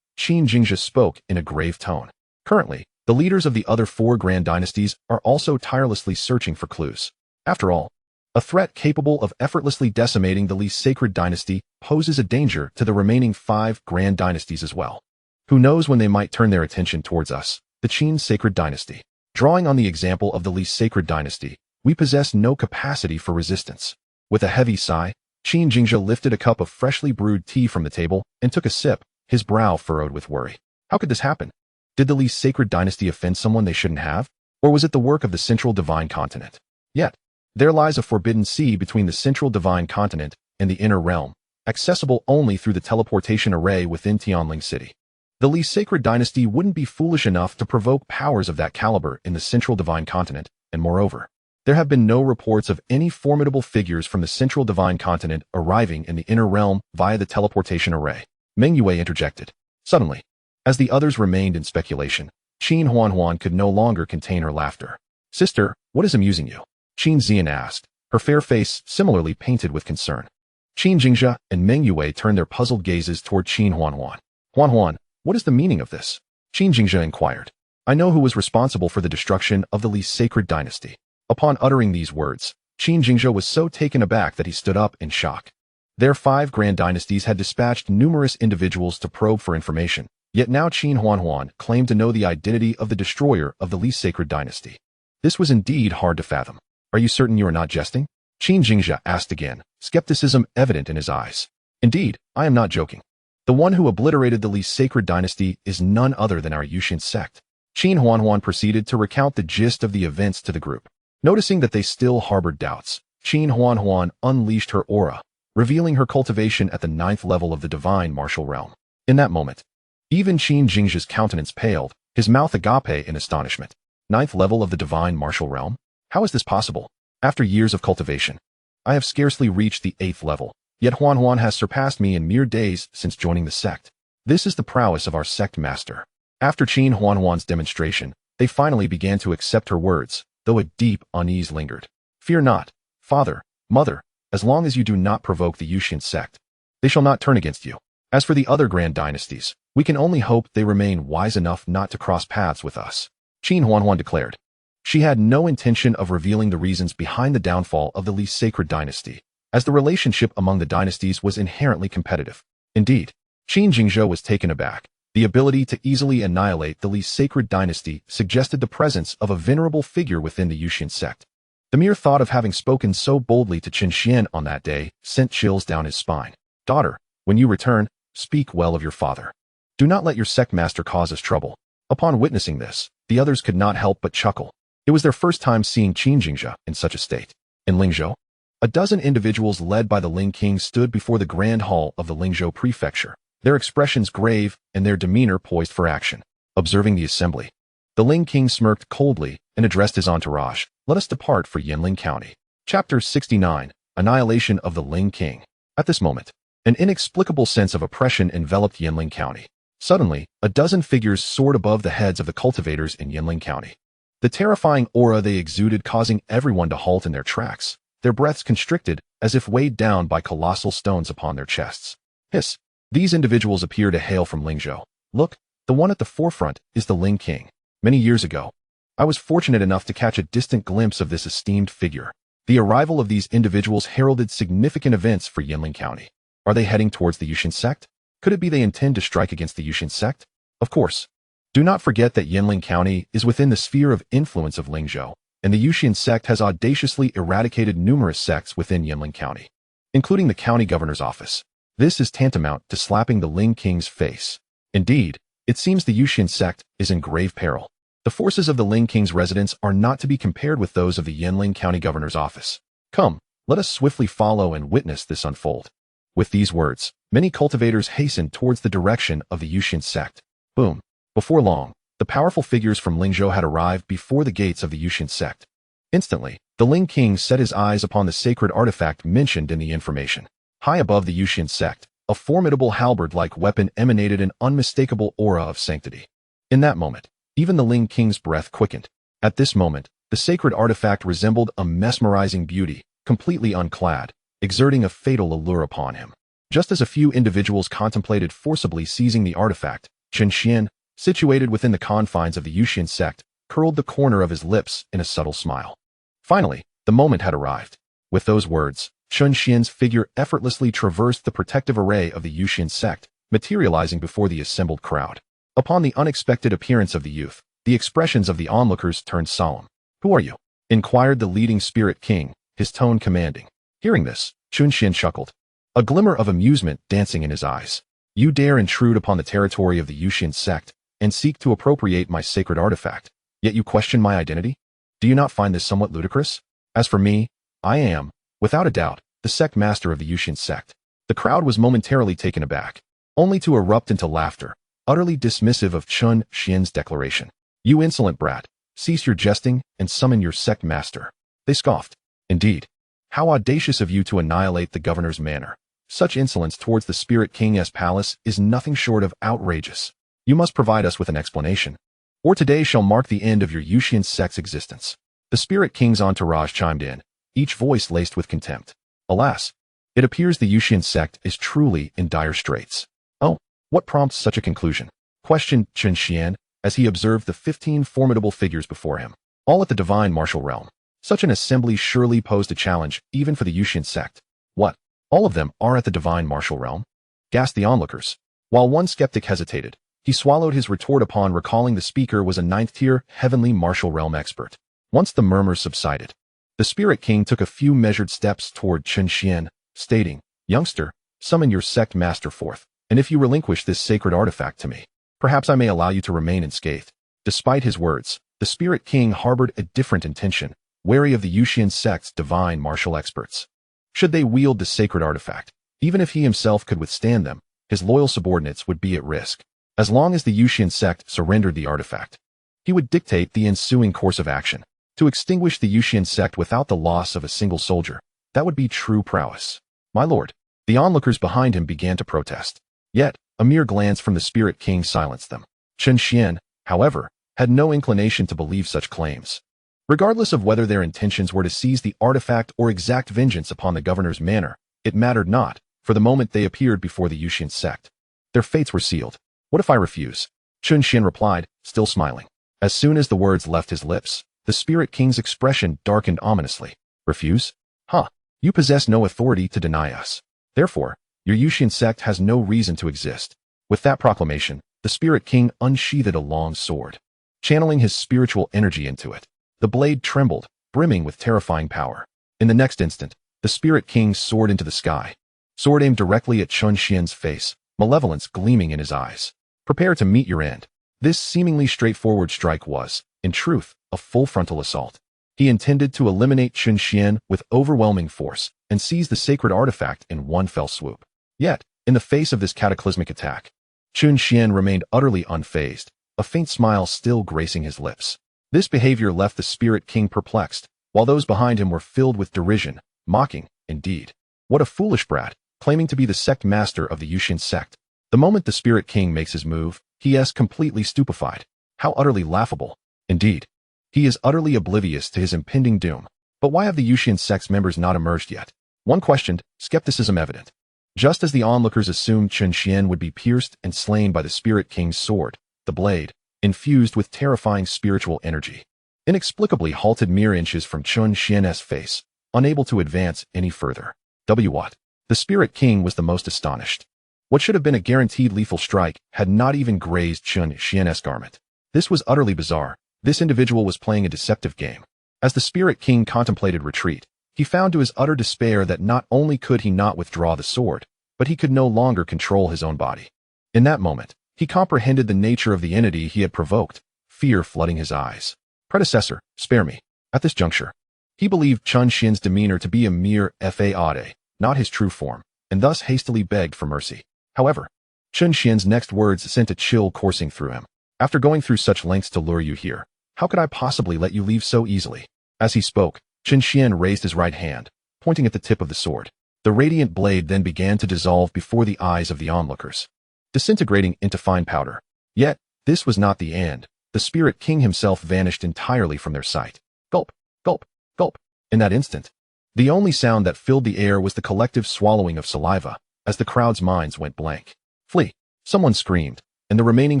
Qin Jingzhe spoke in a grave tone. Currently, the leaders of the other 4 grand dynasties are also tirelessly searching for clues. After all, a threat capable of effortlessly decimating the Li sacred dynasty poses a danger to the remaining 5 grand dynasties as well. Who knows when they might turn their attention towards us, the Qin sacred dynasty. Drawing on the example of the Li sacred dynasty, we possess no capacity for resistance. With a heavy sigh, Qin Jingzhe lifted a cup of freshly brewed tea from the table and took a sip, his brow furrowed with worry. How could this happen? Did the Li sacred dynasty offend someone they shouldn't have? Or was it the work of the central divine continent? Yet, there lies a forbidden sea between the central divine continent and the inner realm, accessible only through the teleportation array within Tianling City. The Li sacred dynasty wouldn't be foolish enough to provoke powers of that caliber in the central divine continent, and moreover, there have been no reports of any formidable figures from the central divine continent arriving in the inner realm via the teleportation array. Meng Yue interjected. Suddenly, as the others remained in speculation, Qin Huan could no longer contain her laughter. Sister, what is amusing you? Qin Xian asked, her fair face similarly painted with concern. Qin Jingzhe and Meng Yue turned their puzzled gazes toward Qin Huan. Huan, what is the meaning of this? Qin Jingzhe inquired. I know who was responsible for the destruction of the Li sacred dynasty. Upon uttering these words, Qin Jingzhe was so taken aback that he stood up in shock. Their 5 grand dynasties had dispatched numerous individuals to probe for information, yet now Qin Huan claimed to know the identity of the destroyer of the Li sacred dynasty. This was indeed hard to fathom. Are you certain you are not jesting? Qin Jingzhe asked again, skepticism evident in his eyes. Indeed, I am not joking. The one who obliterated the Li sacred dynasty is none other than our Yusian sect. Qin Huan proceeded to recount the gist of the events to the group. Noticing that they still harbored doubts, Qin Huan unleashed her aura, revealing her cultivation at the 9th level of the divine martial realm. In that moment, even Qin Jingzhe's countenance paled, his mouth agape in astonishment. 9th level of the divine martial realm? How is this possible? After years of cultivation, I have scarcely reached the 8th level. Yet Huan has surpassed me in mere days since joining the sect. This is the prowess of our sect master. After Qin Huan's demonstration, they finally began to accept her words, though a deep unease lingered. Fear not, father, mother, as long as you do not provoke the Yusian sect, they shall not turn against you. As for the other grand dynasties, we can only hope they remain wise enough not to cross paths with us. Qin Huan declared. She had no intention of revealing the reasons behind the downfall of the Li sacred dynasty, as the relationship among the dynasties was inherently competitive. Indeed, Qin Jingzhe was taken aback. The ability to easily annihilate the Li sacred dynasty suggested the presence of a venerable figure within the Yusian sect. The mere thought of having spoken so boldly to Chen Xuan on that day sent chills down his spine. Daughter, when you return, speak well of your father. Do not let your sect master cause us trouble. Upon witnessing this, the others could not help but chuckle. It was their first time seeing Qin Jingzhe in such a state. In Lingzhou, a dozen individuals led by the Ling King stood before the grand hall of the Lingzhou prefecture, their expressions grave and their demeanor poised for action. Observing the assembly, the Ling King smirked coldly and addressed his entourage. Let us depart for Yanling County. Chapter 69, Annihilation of the Ling King. At this moment, an inexplicable sense of oppression enveloped Yanling County. Suddenly, a dozen figures soared above the heads of the cultivators in Yanling County. The terrifying aura they exuded causing everyone to halt in their tracks, their breaths constricted as if weighed down by colossal stones upon their chests. Hiss! These individuals appear to hail from Lingzhou. Look, the one at the forefront is the Ling King. Many years ago, I was fortunate enough to catch a distant glimpse of this esteemed figure. The arrival of these individuals heralded significant events for Yanling County. Are they heading towards the Yusian sect? Could it be they intend to strike against the Yusian sect? Of course. Do not forget that Yanling County is within the sphere of influence of Lingzhou, and the Yusian sect has audaciously eradicated numerous sects within Yanling County, including the county governor's office. This is tantamount to slapping the Ling King's face. Indeed, it seems the Yusian sect is in grave peril. The forces of the Ling King's residents are not to be compared with those of the Yanling County governor's office. Come, let us swiftly follow and witness this unfold. With these words, many cultivators hastened towards the direction of the Yusian sect. Boom. Before long, the powerful figures from Lingzhou had arrived before the gates of the Yusian sect. Instantly, the Ling King set his eyes upon the sacred artifact mentioned in the information. High above the Yusian sect, a formidable halberd-like weapon emanated an unmistakable aura of sanctity. In that moment, even the Ling King's breath quickened. At this moment, the sacred artifact resembled a mesmerizing beauty, completely unclad, exerting a fatal allure upon him. Just as a few individuals contemplated forcibly seizing the artifact, Chen Xuan, situated within the confines of the Yusian sect, curled the corner of his lips in a subtle smile. Finally, the moment had arrived. With those words, Chen Xuan's figure effortlessly traversed the protective array of the Yusian sect, materializing before the assembled crowd. Upon the unexpected appearance of the youth, the expressions of the onlookers turned solemn. "Who are you?" inquired the leading spirit king, his tone commanding. Hearing this, Chen Xuan chuckled, a glimmer of amusement dancing in his eyes. "You dare intrude upon the territory of the Yusian sect and seek to appropriate my sacred artifact, yet you question my identity? Do you not find this somewhat ludicrous? As for me, I am, without a doubt, the sect master of the Yusian sect." The crowd was momentarily taken aback, only to erupt into laughter, utterly dismissive of Chen Xuan's declaration. "You insolent brat, cease your jesting and summon your sect master." They scoffed. "Indeed, how audacious of you to annihilate the governor's manor. Such insolence towards the spirit king's palace is nothing short of outrageous. You must provide us with an explanation, or today shall mark the end of your Yusian sect's existence." The spirit king's entourage chimed in, each voice laced with contempt. Alas, it appears the Yusian sect is truly in dire straits. "Oh, what prompts such a conclusion?" questioned Chen Xuan as he observed the 15 formidable figures before him, all at the divine martial realm. Such an assembly surely posed a challenge even for the Yusian sect. "What? All of them are at the divine martial realm?" gasped the onlookers. While one skeptic hesitated, he swallowed his retort upon recalling the speaker was a 9th-tier heavenly martial realm expert. Once the murmurs subsided, the spirit king took a few measured steps toward Chen Xuan, stating, "Youngster, summon your sect master forth, and if you relinquish this sacred artifact to me, perhaps I may allow you to remain unscathed." Despite his words, the spirit king harbored a different intention, wary of the Yusian sect's divine martial experts. Should they wield the sacred artifact, even if he himself could withstand them, his loyal subordinates would be at risk. As long as the Yusian sect surrendered the artifact, he would dictate the ensuing course of action. To extinguish the Yusian sect without the loss of a single soldier, that would be true prowess. "My lord," the onlookers behind him began to protest. Yet, a mere glance from the spirit king silenced them. Chen Xuan, however, had no inclination to believe such claims. Regardless of whether their intentions were to seize the artifact or exact vengeance upon the governor's manor, it mattered not, for the moment they appeared before the Yusian sect. Their fates were sealed. "What if I refuse?" Chen Xuan replied, still smiling. As soon as the words left his lips, the spirit king's expression darkened ominously. "Refuse? Huh. You possess no authority to deny us. Therefore, your Yusian sect has no reason to exist." With that proclamation, the spirit king unsheathed a long sword. Channeling his spiritual energy into it, the blade trembled, brimming with terrifying power. In the next instant, the Spirit King soared into the sky. Sword aimed directly at Chen Xuan's face, malevolence gleaming in his eyes. Prepare to meet your end. This seemingly straightforward strike was, in truth, a full frontal assault. He intended to eliminate Chen Xuan with overwhelming force and seize the sacred artifact in one fell swoop. Yet, in the face of this cataclysmic attack, Chen Xuan remained utterly unfazed, a faint smile still gracing his lips. This behavior left the Spirit King perplexed, while those behind him were filled with derision, mocking, indeed. What a foolish brat, claiming to be the sect master of the Yusian sect. The moment the Spirit King makes his move, he is completely stupefied. How utterly laughable. Indeed, he is utterly oblivious to his impending doom. But why have the Yusian sect's members not emerged yet? One questioned, skepticism evident. Just as the onlookers assumed Chen Xuan would be pierced and slain by the Spirit King's sword, the blade, infused with terrifying spiritual energy, inexplicably halted mere inches from Chen Xuan's face, unable to advance any further. What? The Spirit King was the most astonished. What should have been a guaranteed lethal strike had not even grazed Chen Xuan's garment. This was utterly bizarre. This individual was playing a deceptive game. As the Spirit King contemplated retreat, he found to his utter despair that not only could he not withdraw the sword, but he could no longer control his own body. In that moment, he comprehended the nature of the entity he had provoked, fear flooding his eyes. Predecessor, spare me. At this juncture, he believed Chen Xuan's demeanor to be a mere fade, not his true form, and thus hastily begged for mercy. However, Chen Xuan's next words sent a chill coursing through him. After going through such lengths to lure you here, how could I possibly let you leave so easily? As he spoke, Chen Xuan raised his right hand, pointing at the tip of the sword. The radiant blade then began to dissolve before the eyes of the onlookers, disintegrating into fine powder. Yet, this was not the end. The Spirit King himself vanished entirely from their sight. Gulp, gulp, gulp. In that instant, the only sound that filled the air was the collective swallowing of saliva, as the crowd's minds went blank. Flee! Someone screamed, and the remaining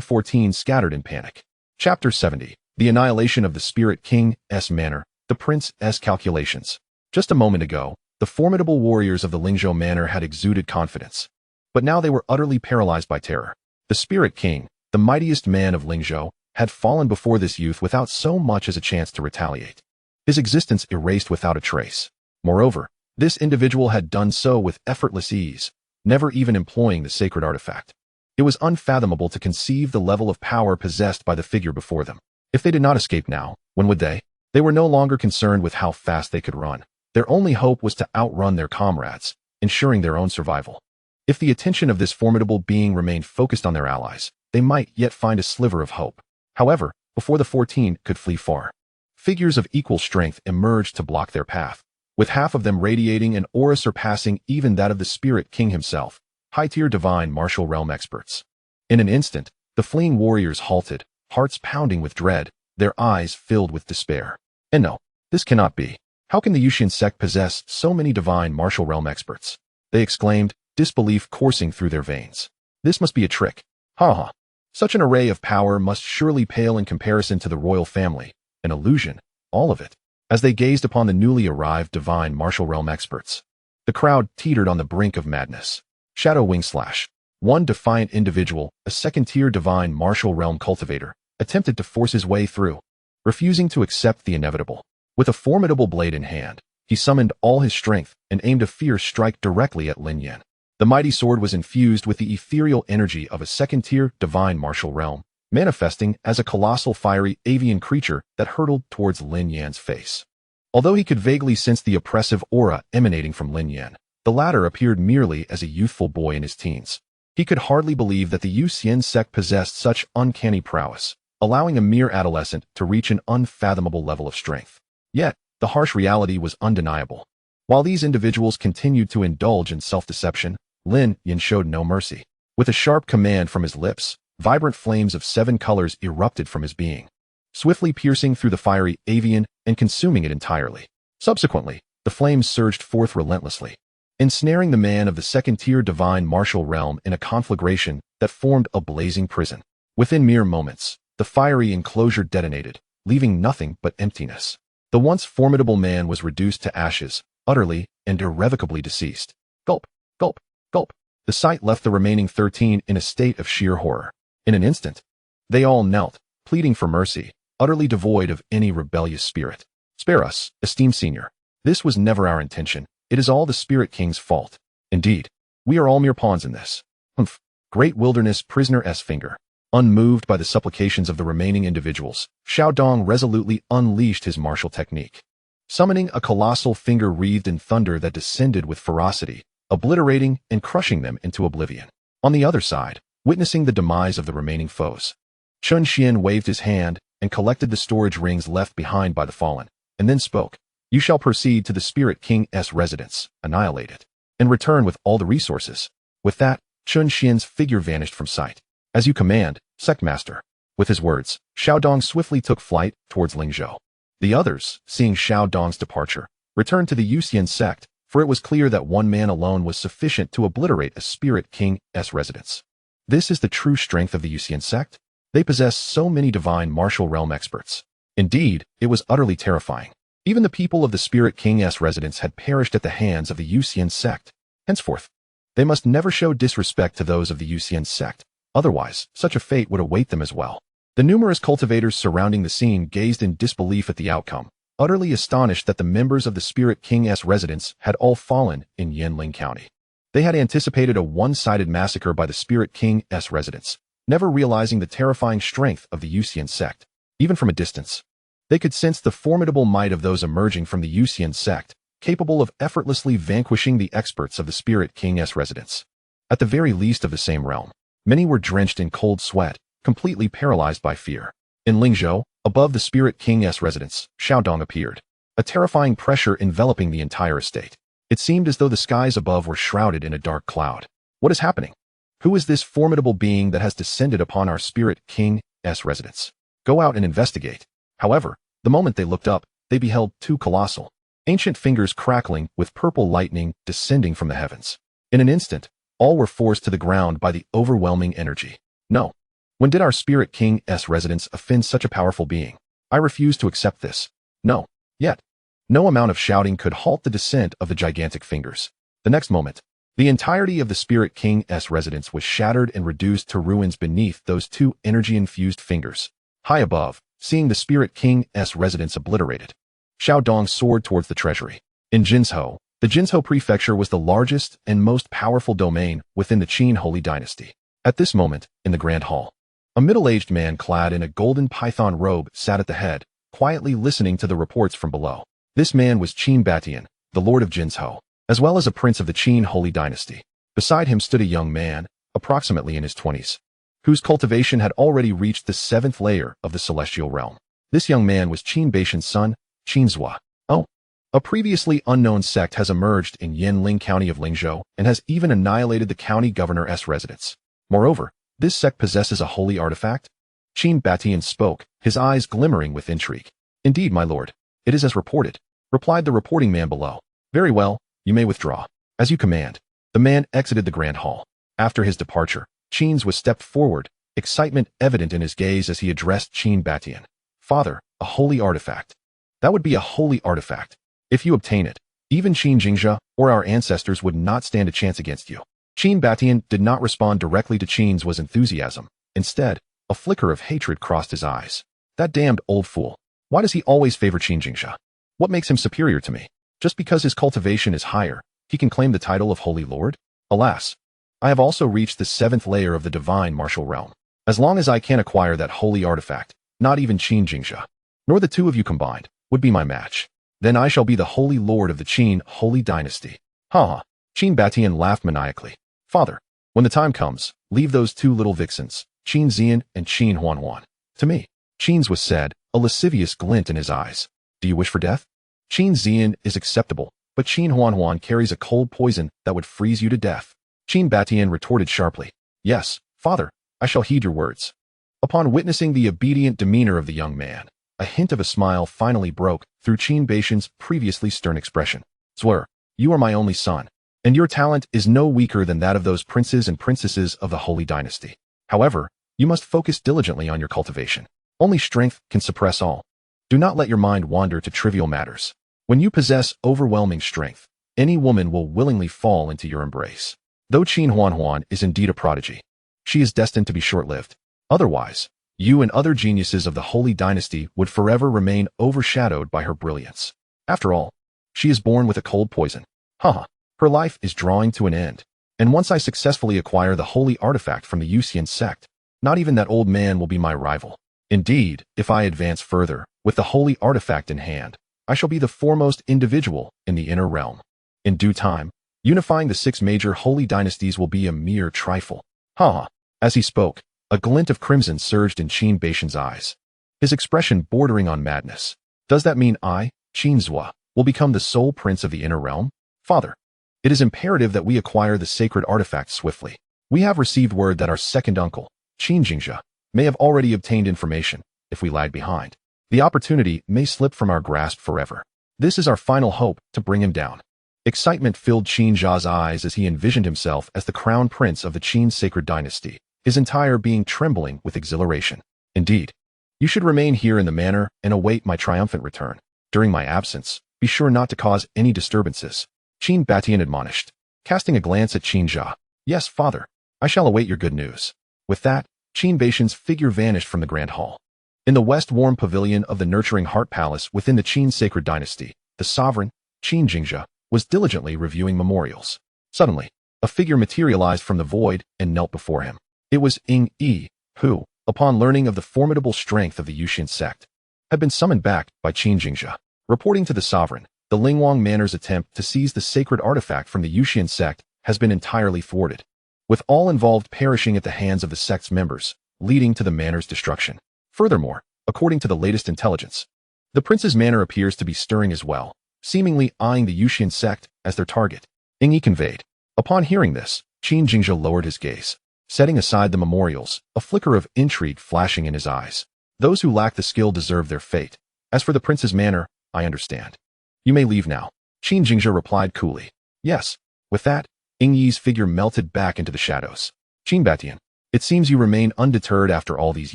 14 scattered in panic. Chapter 70. The Annihilation of the Spirit King's Manor, the Prince's Calculations. Just a moment ago, the formidable warriors of the Lingzhou Manor had exuded confidence. But now they were utterly paralyzed by terror. The Spirit King, the mightiest man of Lingzhou, had fallen before this youth without so much as a chance to retaliate. His existence erased without a trace. Moreover, this individual had done so with effortless ease, never even employing the sacred artifact. It was unfathomable to conceive the level of power possessed by the figure before them. If they did not escape now, when would they? They were no longer concerned with how fast they could run. Their only hope was to outrun their comrades, ensuring their own survival. If the attention of this formidable being remained focused on their allies, they might yet find a sliver of hope. However, before the 14 could flee far, figures of equal strength emerged to block their path, with half of them radiating an aura surpassing even that of the Spirit King himself, high-tier divine martial realm experts. In an instant, the fleeing warriors halted, hearts pounding with dread, their eyes filled with despair. And no, this cannot be. How can the Yusian sect possess so many divine martial realm experts? They exclaimed, disbelief coursing through their veins. This must be a trick. Ha ha. Such an array of power must surely pale in comparison to the royal family. An illusion, all of it. As they gazed upon the newly arrived divine martial realm experts, the crowd teetered on the brink of madness. Shadow Wing Slash. One defiant individual, a second-tier divine martial realm cultivator, attempted to force his way through, refusing to accept the inevitable. With a formidable blade in hand, he summoned all his strength and aimed a fierce strike directly at Lin Yan. The mighty sword was infused with the ethereal energy of a second-tier divine martial realm, manifesting as a colossal fiery avian creature that hurtled towards Lin Yan's face. Although he could vaguely sense the oppressive aura emanating from Lin Yan, the latter appeared merely as a youthful boy in his teens. He could hardly believe that the Yusian sect possessed such uncanny prowess, allowing a mere adolescent to reach an unfathomable level of strength. Yet, the harsh reality was undeniable. While these individuals continued to indulge in self-deception, Lin Yan showed no mercy. With a sharp command from his lips, vibrant flames of 7 colors erupted from his being, swiftly piercing through the fiery avian and consuming it entirely. Subsequently, the flames surged forth relentlessly, ensnaring the man of the second-tier divine martial realm in a conflagration that formed a blazing prison. Within mere moments, the fiery enclosure detonated, leaving nothing but emptiness. The once formidable man was reduced to ashes, utterly and irrevocably deceased. Gulp, gulp, gulp. The sight left the remaining 13 in a state of sheer horror. In an instant, they all knelt, pleading for mercy, utterly devoid of any rebellious spirit. Spare us, esteemed senior. This was never our intention. It is all the Spirit King's fault. Indeed, we are all mere pawns in this. Humph. Great Wilderness Prisoner S. Finger. Unmoved by the supplications of the remaining individuals, Xiao Dong resolutely unleashed his martial technique, summoning a colossal finger wreathed in thunder that descended with ferocity, obliterating and crushing them into oblivion. On the other side, witnessing the demise of the remaining foes, Chen Xuan waved his hand and collected the storage rings left behind by the fallen, and then spoke. You shall proceed to the Spirit King's residence, Annihilate it, and return with all the resources. With that, Chen Xian's figure vanished from sight. As you command, Sect Master. With his words, Xiao Dong swiftly took flight towards Lingzhou. The others, seeing Xiao Dong's departure, returned to the Yusian sect, for it was clear that one man alone was sufficient to obliterate a Spirit King's residence. This is the true strength of the Yusian sect. They possess so many divine martial realm experts. Indeed, it was utterly terrifying. Even the people of the Spirit King's residence had perished at the hands of the Yusian sect. Henceforth, they must never show disrespect to those of the Yusian sect. Otherwise, such a fate would await them as well. The numerous cultivators surrounding the scene gazed in disbelief at the outcome, utterly astonished that the members of the Spirit King's residence had all fallen in Yanling County. They had anticipated a one-sided massacre by the Spirit King's residence, never realizing the terrifying strength of the Yusian sect. Even from a distance, they could sense the formidable might of those emerging from the Yusian sect, capable of effortlessly vanquishing the experts of the Spirit King's residence. At the very least of the same realm, many were drenched in cold sweat, completely paralyzed by fear. In Lingzhou, above the Spirit King's residence, Xiao Dong appeared, a terrifying pressure enveloping the entire estate. It seemed as though the skies above were shrouded in a dark cloud. What is happening? Who is this formidable being that has descended upon our Spirit King's residence? Go out and investigate. However, the moment they looked up, they beheld two colossal, ancient fingers crackling with purple lightning descending from the heavens. In an instant, all were forced to the ground by the overwhelming energy. No. When did our Spirit King's residence offend such a powerful being? I refuse to accept this. No. Yet. No amount of shouting could halt the descent of the gigantic fingers. The next moment, the entirety of the Spirit King's residence was shattered and reduced to ruins beneath those two energy-infused fingers. High above, seeing the Spirit King's residence obliterated, Xiao Dong soared towards the treasury. In Jinzhou, the Jinzhou prefecture was the largest and most powerful domain within the Qin Holy Dynasty. At this moment, in the Grand Hall, a middle-aged man clad in a golden python robe sat at the head, quietly listening to the reports from below. This man was Qin Batian, the Lord of Jinzhou, as well as a prince of the Qin Holy Dynasty. Beside him stood a young man, approximately in his 20s, whose cultivation had already reached the 7th layer of the celestial realm. This young man was Qin Baishan's son, Qin Zhua. Oh, a previously unknown sect has emerged in Yanling County of Lingzhou and has even annihilated the county governor's residence. Moreover, this sect possesses a holy artifact. Qin Batian spoke, his eyes glimmering with intrigue. Indeed, my lord, it is as reported, replied the reporting man below. Very well, you may withdraw. As you command. The man exited the grand hall. After his departure, Qin's was stepped forward, excitement evident in his gaze as he addressed Qin Batian. Father, a holy artifact. That would be a holy artifact. If you obtain it, even Qin Jingxia or our ancestors would not stand a chance against you. Qin Batian did not respond directly to Qin's was enthusiasm. Instead, a flicker of hatred crossed his eyes. That damned old fool. Why does he always favor Qin Jingxia? What makes him superior to me? Just because his cultivation is higher, he can claim the title of Holy Lord? Alas, I have also reached the 7th layer of the divine martial realm. As long as I can acquire that holy artifact, not even Qin Jingxia, nor the two of you combined, would be my match. Then I shall be the Holy Lord of the Qin Holy Dynasty. Ha ha. Qin Batian laughed maniacally. Father, when the time comes, leave those two little vixens, Qin Zian and Qin Huanhuan, to me. Qin's was said, a lascivious glint in his eyes. Do you wish for death? Qin Zian is acceptable, but Qin Huanhuan carries a cold poison that would freeze you to death. Qin Batian retorted sharply. Yes, father, I shall heed your words. Upon witnessing the obedient demeanor of the young man, a hint of a smile finally broke through Qin Baishan's previously stern expression. Swear, you are my only son, and your talent is no weaker than that of those princes and princesses of the Holy Dynasty. However, you must focus diligently on your cultivation. Only strength can suppress all. Do not let your mind wander to trivial matters. When you possess overwhelming strength, any woman will willingly fall into your embrace. Though Qin Huanhuan is indeed a prodigy, she is destined to be short-lived. Otherwise, You and other geniuses of the Holy Dynasty would forever remain overshadowed by her brilliance. After all, she is born with a cold poison. Haha, her life is drawing to an end. And once I successfully acquire the holy artifact from the Yusian sect, not even that old man will be my rival. Indeed, if I advance further, with the holy artifact in hand, I shall be the foremost individual in the inner realm. In due time, unifying the 6 major holy dynasties will be a mere trifle. Haha. As he spoke, a glint of crimson surged in Qin Baishan's eyes, his expression bordering on madness. Does that mean I, Chen Xuan, will become the sole prince of the inner realm? Father, it is imperative that we acquire the sacred artifact swiftly. We have received word that our second uncle, Qin Jingzhe, may have already obtained information. If we lag behind, the opportunity may slip from our grasp forever. This is our final hope to bring him down. Excitement filled Qin Zha's eyes as he envisioned himself as the crown prince of the Qin sacred dynasty, his entire being trembling with exhilaration. Indeed, you should remain here in the manor and await my triumphant return. During my absence, be sure not to cause any disturbances, Qin Batian admonished, casting a glance at Qin Zha. Yes, father, I shall await your good news. With that, Qin Baishan's figure vanished from the grand hall. In the west warm pavilion of the nurturing heart palace within the Qin sacred dynasty, the sovereign, Qin Jingzhe, was diligently reviewing memorials. Suddenly, a figure materialized from the void and knelt before him. It was Ying Yi, who, upon learning of the formidable strength of the Yusian sect, had been summoned back by Qin Jingzhe. Reporting to the sovereign, the Lingwang Manor's attempt to seize the sacred artifact from the Yusian sect has been entirely thwarted, with all involved perishing at the hands of the sect's members, leading to the manor's destruction. Furthermore, according to the latest intelligence, the prince's manor appears to be stirring as well, seemingly eyeing the Yusian sect as their target. Ying Yi conveyed. Upon hearing this, Qin Jingzhe lowered his gaze, setting aside the memorials, a flicker of intrigue flashing in his eyes. Those who lack the skill deserve their fate. As for the prince's manor, I understand. You may leave now. Qin Jingzhe replied coolly. Yes. With that, Ying Yi's figure melted back into the shadows. Qin Batian, it seems you remain undeterred after all these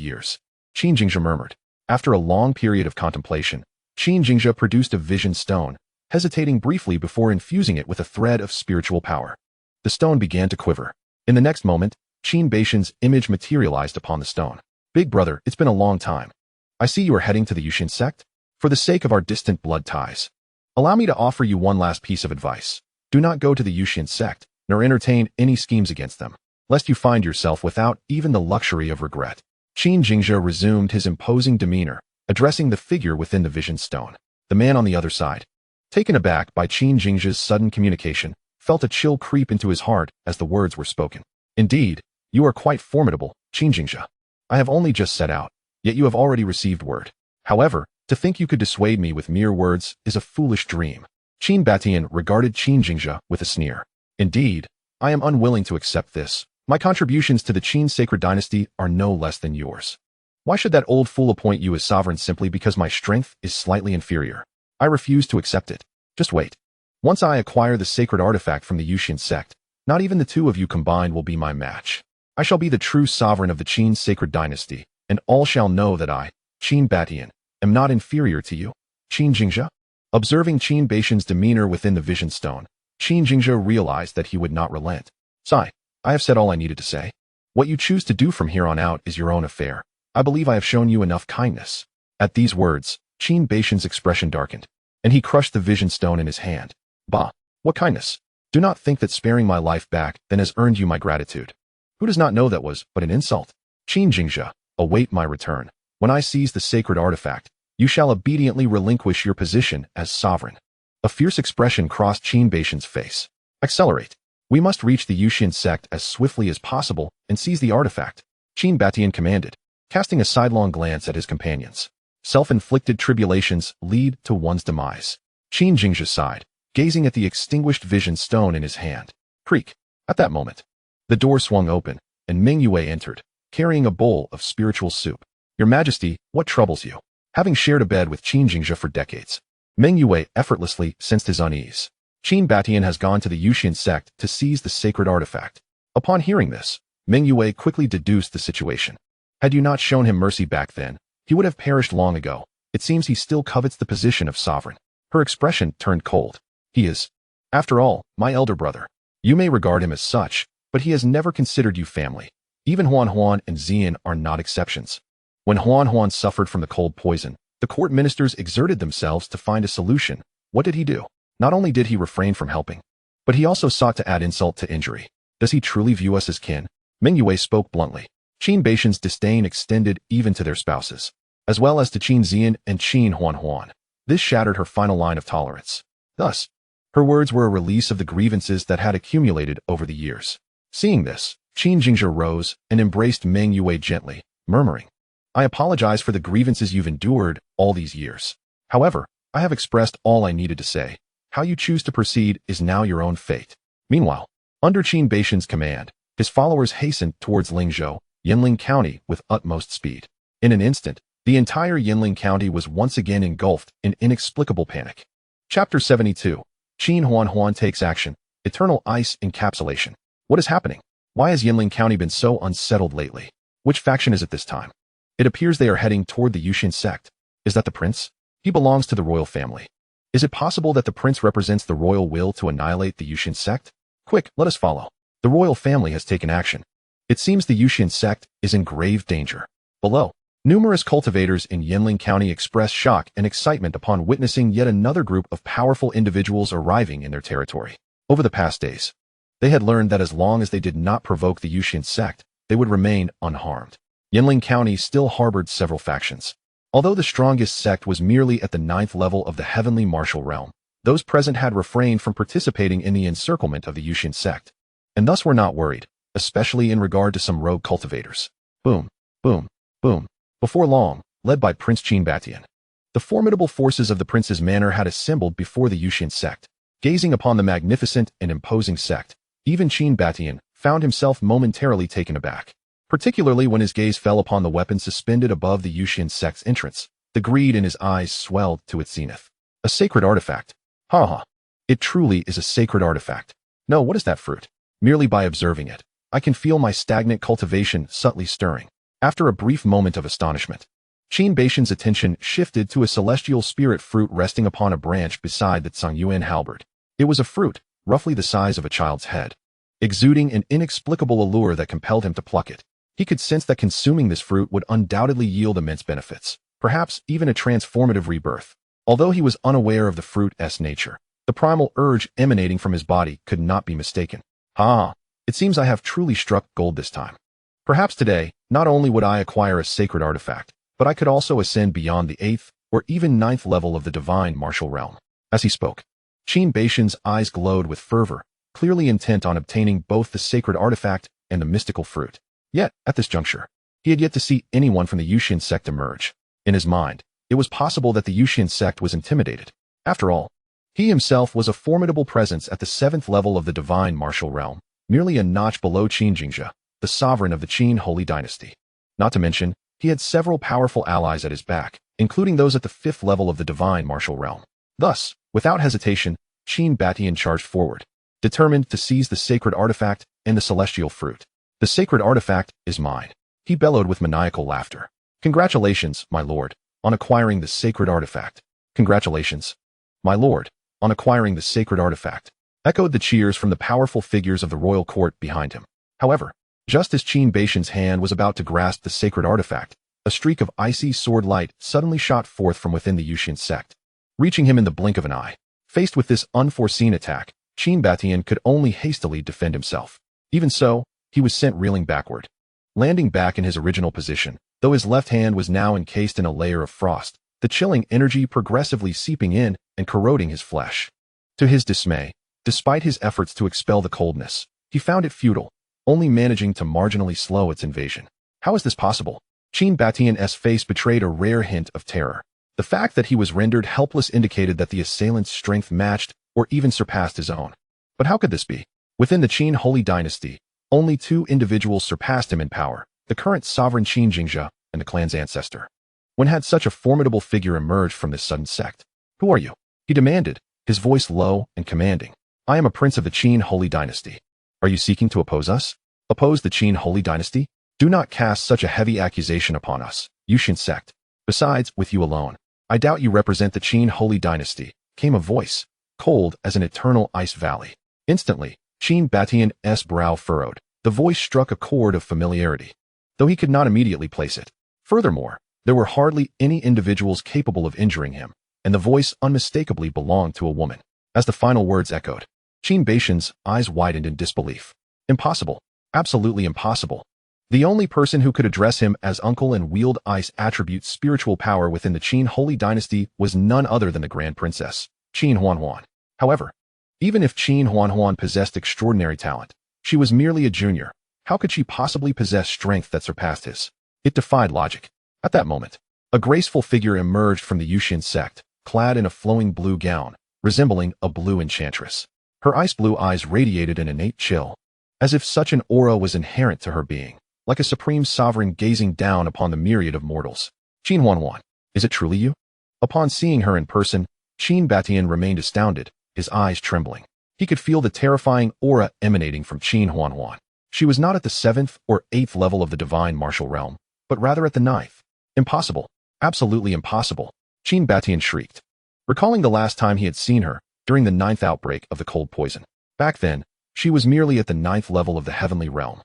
years. Qin Jingzhe murmured. After a long period of contemplation, Qin Jingzhe produced a vision stone, hesitating briefly before infusing it with a thread of spiritual power. The stone began to quiver. In the next moment, Qin Baishan's image materialized upon the stone. Big brother, it's been a long time. I see you are heading to the Yusian sect. For the sake of our distant blood ties, allow me to offer you one last piece of advice. Do not go to the Yusian sect, nor entertain any schemes against them, lest you find yourself without even the luxury of regret. Qin Jingzhe resumed his imposing demeanor, addressing the figure within the vision stone. The man on the other side, taken aback by Qin Jingzhe's sudden communication, felt a chill creep into his heart as the words were spoken. Indeed, you are quite formidable, Qin Jingzhe. I have only just set out, yet you have already received word. However, to think you could dissuade me with mere words is a foolish dream. Qin Batian regarded Qin Jingzhe with a sneer. Indeed, I am unwilling to accept this. My contributions to the Qin sacred dynasty are no less than yours. Why should that old fool appoint you as sovereign simply because my strength is slightly inferior? I refuse to accept it. Just wait. Once I acquire the sacred artifact from the Yusian sect, not even the two of you combined will be my match. I shall be the true sovereign of the Qin sacred dynasty, and all shall know that I, Qin Batian, am not inferior to you. Qin Jingzhe? Observing Qin Baishan's demeanor within the vision stone, Qin Jingzhe realized that he would not relent. Sigh. I have said all I needed to say. What you choose to do from here on out is your own affair. I believe I have shown you enough kindness. At these words, Qin Baishan's expression darkened, and he crushed the vision stone in his hand. Bah, what kindness? Do not think that sparing my life back then has earned you my gratitude. Who does not know that was but an insult? Qin Jingzhe, await my return. When I seize the sacred artifact, you shall obediently relinquish your position as sovereign. A fierce expression crossed Qin Baishan's face. Accelerate. We must reach the Yusian sect as swiftly as possible and seize the artifact, Qin Batian commanded, casting a sidelong glance at his companions. Self-inflicted tribulations lead to one's demise. Qin Jingzhe sighed, gazing at the extinguished vision stone in his hand. Creak. At that moment, the door swung open, and Meng Yue entered, carrying a bowl of spiritual soup. Your Majesty, what troubles you? Having shared a bed with Qin Jingzhe for decades, Meng Yue effortlessly sensed his unease. Qin Batian has gone to the Yusian sect to seize the sacred artifact. Upon hearing this, Meng Yue quickly deduced the situation. Had you not shown him mercy back then, he would have perished long ago. It seems he still covets the position of sovereign. Her expression turned cold. He is, after all, my elder brother. You may regard him as such, but he has never considered you family. Even Huan and Xian are not exceptions. When Huan suffered from the cold poison, the court ministers exerted themselves to find a solution. What did he do? Not only did he refrain from helping, but he also sought to add insult to injury. Does he truly view us as kin? Meng Yue spoke bluntly. Qin Beixian's disdain extended even to their spouses, as well as to Qin Zian and Qin Huan. This shattered her final line of tolerance. Thus, her words were a release of the grievances that had accumulated over the years. Seeing this, Qin Jingzhe rose and embraced Meng Yue gently, murmuring, I apologize for the grievances you've endured all these years. However, I have expressed all I needed to say. How you choose to proceed is now your own fate. Meanwhile, under Qin Beixian's command, his followers hastened towards Lingzhou, Yinling County, with utmost speed. In an instant, the entire Yinling County was once again engulfed in inexplicable panic. Chapter 72. Qin Huan takes action. Eternal ice encapsulation. What is happening? Why has Yinling County been so unsettled lately? Which faction is it this time? It appears they are heading toward the Yusian sect. Is that the prince? He belongs to the royal family. Is it possible that the prince represents the royal will to annihilate the Yusian sect? Quick, let us follow. The royal family has taken action. It seems the Yusian sect is in grave danger. Below, numerous cultivators in Yinling County express shock and excitement upon witnessing yet another group of powerful individuals arriving in their territory. Over the past days, they had learned that as long as they did not provoke the Yusian sect, they would remain unharmed. Yinling County still harbored several factions. Although the strongest sect was merely at the 9th level of the heavenly martial realm, those present had refrained from participating in the encirclement of the Yusian sect, and thus were not worried, especially in regard to some rogue cultivators. Boom, boom, boom. Before long, led by Prince Qin Batian, the formidable forces of the prince's manor had assembled before the Yusian sect. Gazing upon the magnificent and imposing sect, even Qin Batian found himself momentarily taken aback, particularly when his gaze fell upon the weapon suspended above the Yusian sect's entrance. The greed in his eyes swelled to its zenith. A sacred artifact. Ha. It truly is a sacred artifact. No, what is that fruit? Merely by observing it, I can feel my stagnant cultivation subtly stirring. After a brief moment of astonishment, Qin Beixian's attention shifted to a celestial spirit fruit resting upon a branch beside the Zhongyuan halberd. It was a fruit, roughly the size of a child's head, exuding an inexplicable allure that compelled him to pluck it. He could sense that consuming this fruit would undoubtedly yield immense benefits, perhaps even a transformative rebirth. Although he was unaware of the fruit's nature, the primal urge emanating from his body could not be mistaken. It seems I have truly struck gold this time. Perhaps today, not only would I acquire a sacred artifact, but I could also ascend beyond the 8th or even 9th level of the divine martial realm. As he spoke, Qin Beixian's eyes glowed with fervor, clearly intent on obtaining both the sacred artifact and the mystical fruit. Yet, at this juncture, he had yet to see anyone from the Yusian sect emerge. In his mind, it was possible that the Yusian sect was intimidated. After all, he himself was a formidable presence at the 7th level of the divine martial realm, merely a notch below Qin Jingzhe, the sovereign of the Qin Holy Dynasty. Not to mention, he had several powerful allies at his back, including those at the 5th level of the divine martial realm. Thus, without hesitation, Qin Batian charged forward, determined to seize the sacred artifact and the celestial fruit. The sacred artifact is mine, he bellowed with maniacal laughter. Congratulations, my lord, on acquiring the sacred artifact. Congratulations, my lord, on acquiring the sacred artifact. Echoed the cheers from the powerful figures of the royal court behind him. However, just as Qin Beixian's hand was about to grasp the sacred artifact, a streak of icy sword light suddenly shot forth from within the Yusian sect, reaching him in the blink of an eye. Faced with this unforeseen attack, Qin Batian could only hastily defend himself. Even so, he was sent reeling backward, landing back in his original position, though his left hand was now encased in a layer of frost, the chilling energy progressively seeping in and corroding his flesh. To his dismay, despite his efforts to expel the coldness, he found it futile, only managing to marginally slow its invasion. How is this possible? Qin Batian's face betrayed a rare hint of terror. The fact that he was rendered helpless indicated that the assailant's strength matched or even surpassed his own. But how could this be? Within the Qin Holy Dynasty, only 2 individuals surpassed him in power, the current sovereign Qin Jingzhe and the clan's ancestor. When had such a formidable figure emerged from this sudden sect? Who are you? He demanded, his voice low and commanding. I am a prince of the Qin Holy Dynasty. Are you seeking to oppose us? Oppose the Qin Holy Dynasty? Do not cast such a heavy accusation upon us, Yusian sect. Besides, with you alone, I doubt you represent the Qin Holy Dynasty, came a voice, cold as an eternal ice valley. Instantly, Qin Batian's brow furrowed. The voice struck a chord of familiarity, though he could not immediately place it. Furthermore, there were hardly any individuals capable of injuring him, and the voice unmistakably belonged to a woman. As the final words echoed, Qin Beixian's eyes widened in disbelief. Impossible. Absolutely impossible. The only person who could address him as uncle and wield ice attribute spiritual power within the Qin Holy Dynasty was none other than the Grand Princess, Qin Huanhuan. However, even if Qin Huanhuan possessed extraordinary talent, she was merely a junior. How could she possibly possess strength that surpassed his? It defied logic. At that moment, a graceful figure emerged from the Yusian sect, clad in a flowing blue gown, resembling a blue enchantress. Her ice blue eyes radiated an innate chill, as if such an aura was inherent to her being, like a supreme sovereign gazing down upon the myriad of mortals. Qin Huanhuan, is it truly you? Upon seeing her in person, Qin Batian remained astounded, his eyes trembling. He could feel the terrifying aura emanating from Qin Huanhuan. She was not at the 7th or 8th level of the divine martial realm, but rather at the 9th. Impossible. Absolutely impossible. Qin Batian shrieked, recalling the last time he had seen her, during the 9th outbreak of the cold poison. Back then, she was merely at the 9th level of the heavenly realm.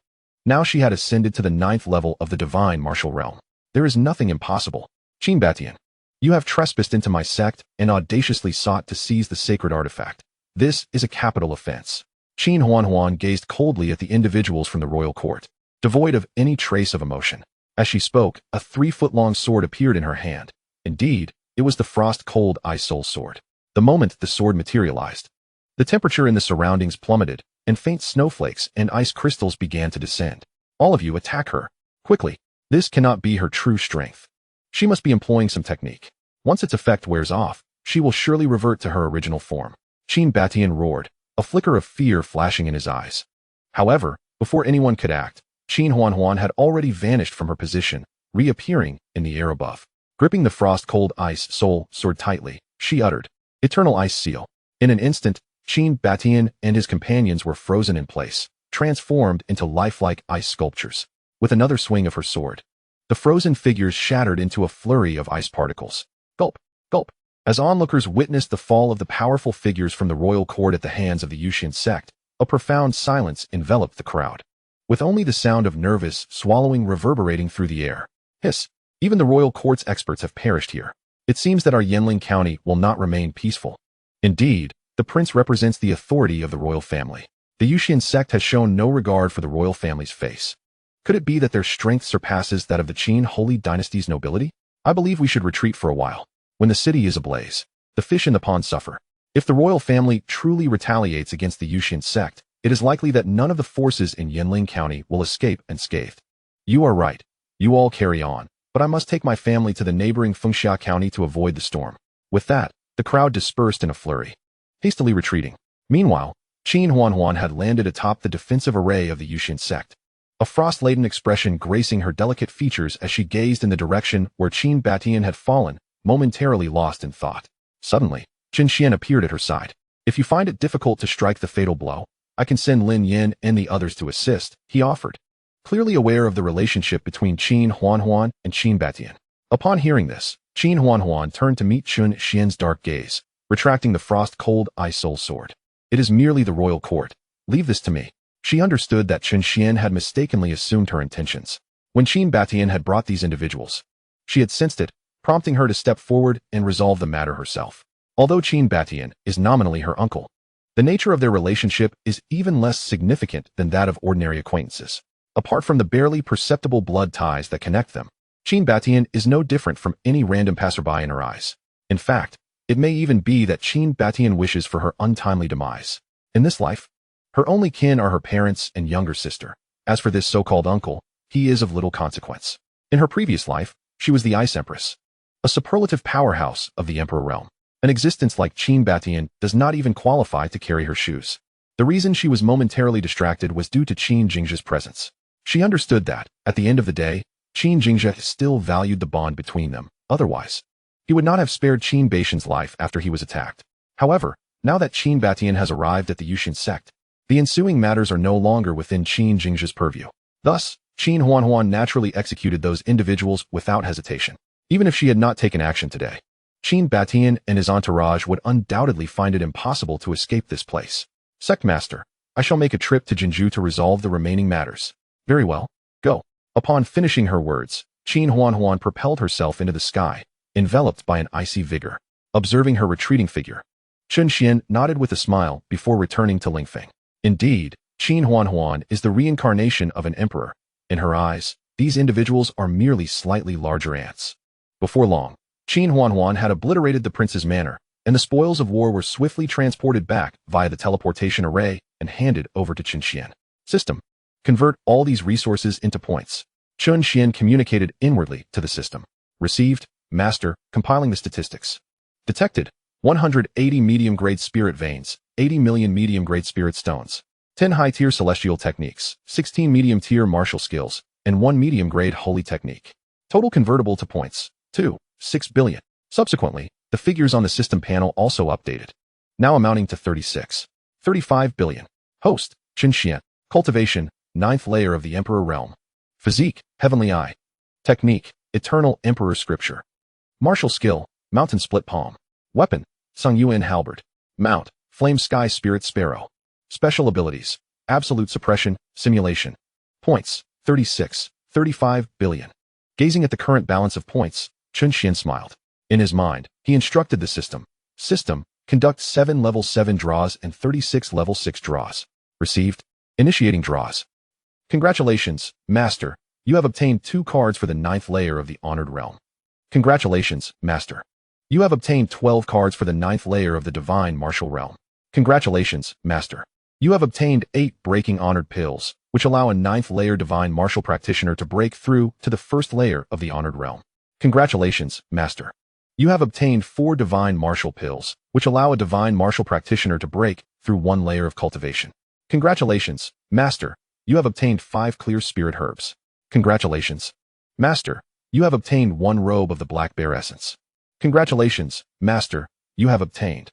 Now she had ascended to the 9th level of the divine martial realm. There is nothing impossible. Qin Batian, you have trespassed into my sect and audaciously sought to seize the sacred artifact. This is a capital offense. Qin Huanhuan gazed coldly at the individuals from the royal court, devoid of any trace of emotion. As she spoke, a 3-foot-long sword appeared in her hand. Indeed, it was the frost-cold ice soul sword. The moment the sword materialized, the temperature in the surroundings plummeted, and faint snowflakes and ice crystals began to descend. All of you attack her. Quickly. This cannot be her true strength. She must be employing some technique. Once its effect wears off, she will surely revert to her original form. Qin Batian roared, a flicker of fear flashing in his eyes. However, before anyone could act, Qin Huanhuan had already vanished from her position, reappearing in the air above. Gripping the frost-cold ice soul sword tightly, she uttered, "Eternal Ice Seal." In an instant, Qin Batian and his companions were frozen in place, transformed into lifelike ice sculptures. With another swing of her sword, the frozen figures shattered into a flurry of ice particles. Gulp, gulp. As onlookers witnessed the fall of the powerful figures from the royal court at the hands of the Yusian sect, a profound silence enveloped the crowd, with only the sound of nervous swallowing reverberating through the air. Hiss. Even the royal court's experts have perished here. It seems that our Yanling County will not remain peaceful. Indeed, the prince represents the authority of the royal family. The Yusian sect has shown no regard for the royal family's face. Could it be that their strength surpasses that of the Qin Holy Dynasty's nobility? I believe we should retreat for a while. When the city is ablaze, the fish in the pond suffer. If the royal family truly retaliates against the Yusian sect, it is likely that none of the forces in Yanling County will escape unscathed. You are right. You all carry on, but I must take my family to the neighboring Fengxia County to avoid the storm. With that, the crowd dispersed in a flurry, hastily retreating. Meanwhile, Qin Huanhuan had landed atop the defensive array of the Yusian sect, a frost-laden expression gracing her delicate features as she gazed in the direction where Qin Batian had fallen, momentarily lost in thought. Suddenly, Chen Xuan appeared at her side. If you find it difficult to strike the fatal blow, I can send Lin Yin and the others to assist, he offered, clearly aware of the relationship between Qin Huanhuan and Qin Batian. Upon hearing this, Qin Huanhuan turned to meet Chen Xuan's dark gaze, retracting the frost-cold ice soul sword. It is merely the royal court. Leave this to me. She understood that Chen Xuan had mistakenly assumed her intentions. When Qin Batian had brought these individuals, she had sensed it, prompting her to step forward and resolve the matter herself. Although Qin Batian is nominally her uncle, the nature of their relationship is even less significant than that of ordinary acquaintances. Apart from the barely perceptible blood ties that connect them, Qin Batian is no different from any random passerby in her eyes. In fact, it may even be that Qin Batian wishes for her untimely demise. In this life, her only kin are her parents and younger sister. As for this so-called uncle, he is of little consequence. In her previous life, she was the Ice Empress, a superlative powerhouse of the Emperor realm. An existence like Qin Batian does not even qualify to carry her shoes. The reason she was momentarily distracted was due to Qin Jingzha's presence. She understood that, at the end of the day, Qin Jingzha still valued the bond between them. Otherwise, he would not have spared Qin Beixian's life after he was attacked. However, now that Qin Batian has arrived at the Yusian sect, the ensuing matters are no longer within Qin Jingzha's purview. Thus, Qin Huanhuan naturally executed those individuals without hesitation. Even if she had not taken action today, Qin Batian and his entourage would undoubtedly find it impossible to escape this place. Sectmaster, I shall make a trip to Jinju to resolve the remaining matters. Very well, go. Upon finishing her words, Chen Xuan propelled herself into the sky, enveloped by an icy vigor. Observing her retreating figure, Chen Xuan nodded with a smile before returning to Lingfeng. Indeed, Chen Xuan is the reincarnation of an emperor. In her eyes, these individuals are merely slightly larger ants. Before long, Chen Xuan had obliterated the prince's manor, and the spoils of war were swiftly transported back via the teleportation array and handed over to Chen Xuan. System. Convert all these resources into points. Chen Xuan communicated inwardly to the system. Received, Master, compiling the statistics. Detected, 180 medium-grade spirit veins, 80 million medium-grade spirit stones, 10 high-tier celestial techniques, 16 medium-tier martial skills, and 1 medium-grade holy technique. Total convertible to points, 6 billion. Subsequently, the figures on the system panel also updated, now amounting to 35 billion. Host, Chen Xuan. Cultivation, 9th layer of the Emperor Realm. Physique, Heavenly Eye. Technique, Eternal Emperor Scripture. Martial skill, Mountain Split Palm. Weapon, Sung Yuan Halberd. Mount, Flame Sky Spirit Sparrow. Special abilities, Absolute Suppression, Simulation. Points, 35 billion. Gazing at the current balance of points, Chen Xuan smiled. In his mind, he instructed the system. System, conduct 7 level 7 draws and 36 level 6 draws. Received, initiating draws. Congratulations, Master. You have obtained 2 cards for the 9th layer of the Honored Realm. Congratulations, Master. You have obtained 12 cards for the 9th layer of the Divine Martial Realm. Congratulations, Master. You have obtained 8 Breaking Honored Pills, which allow a 9th layer Divine Martial Practitioner to break through to the 1st layer of the Honored Realm. Congratulations, Master. You have obtained 4 Divine Martial Pills, which allow a Divine Martial Practitioner to break through 1 layer of cultivation. Congratulations, Master. You have obtained 5 Clear Spirit Herbs. Congratulations, Master. You have obtained 1 robe of the Black Bear Essence. Congratulations, Master. You have obtained.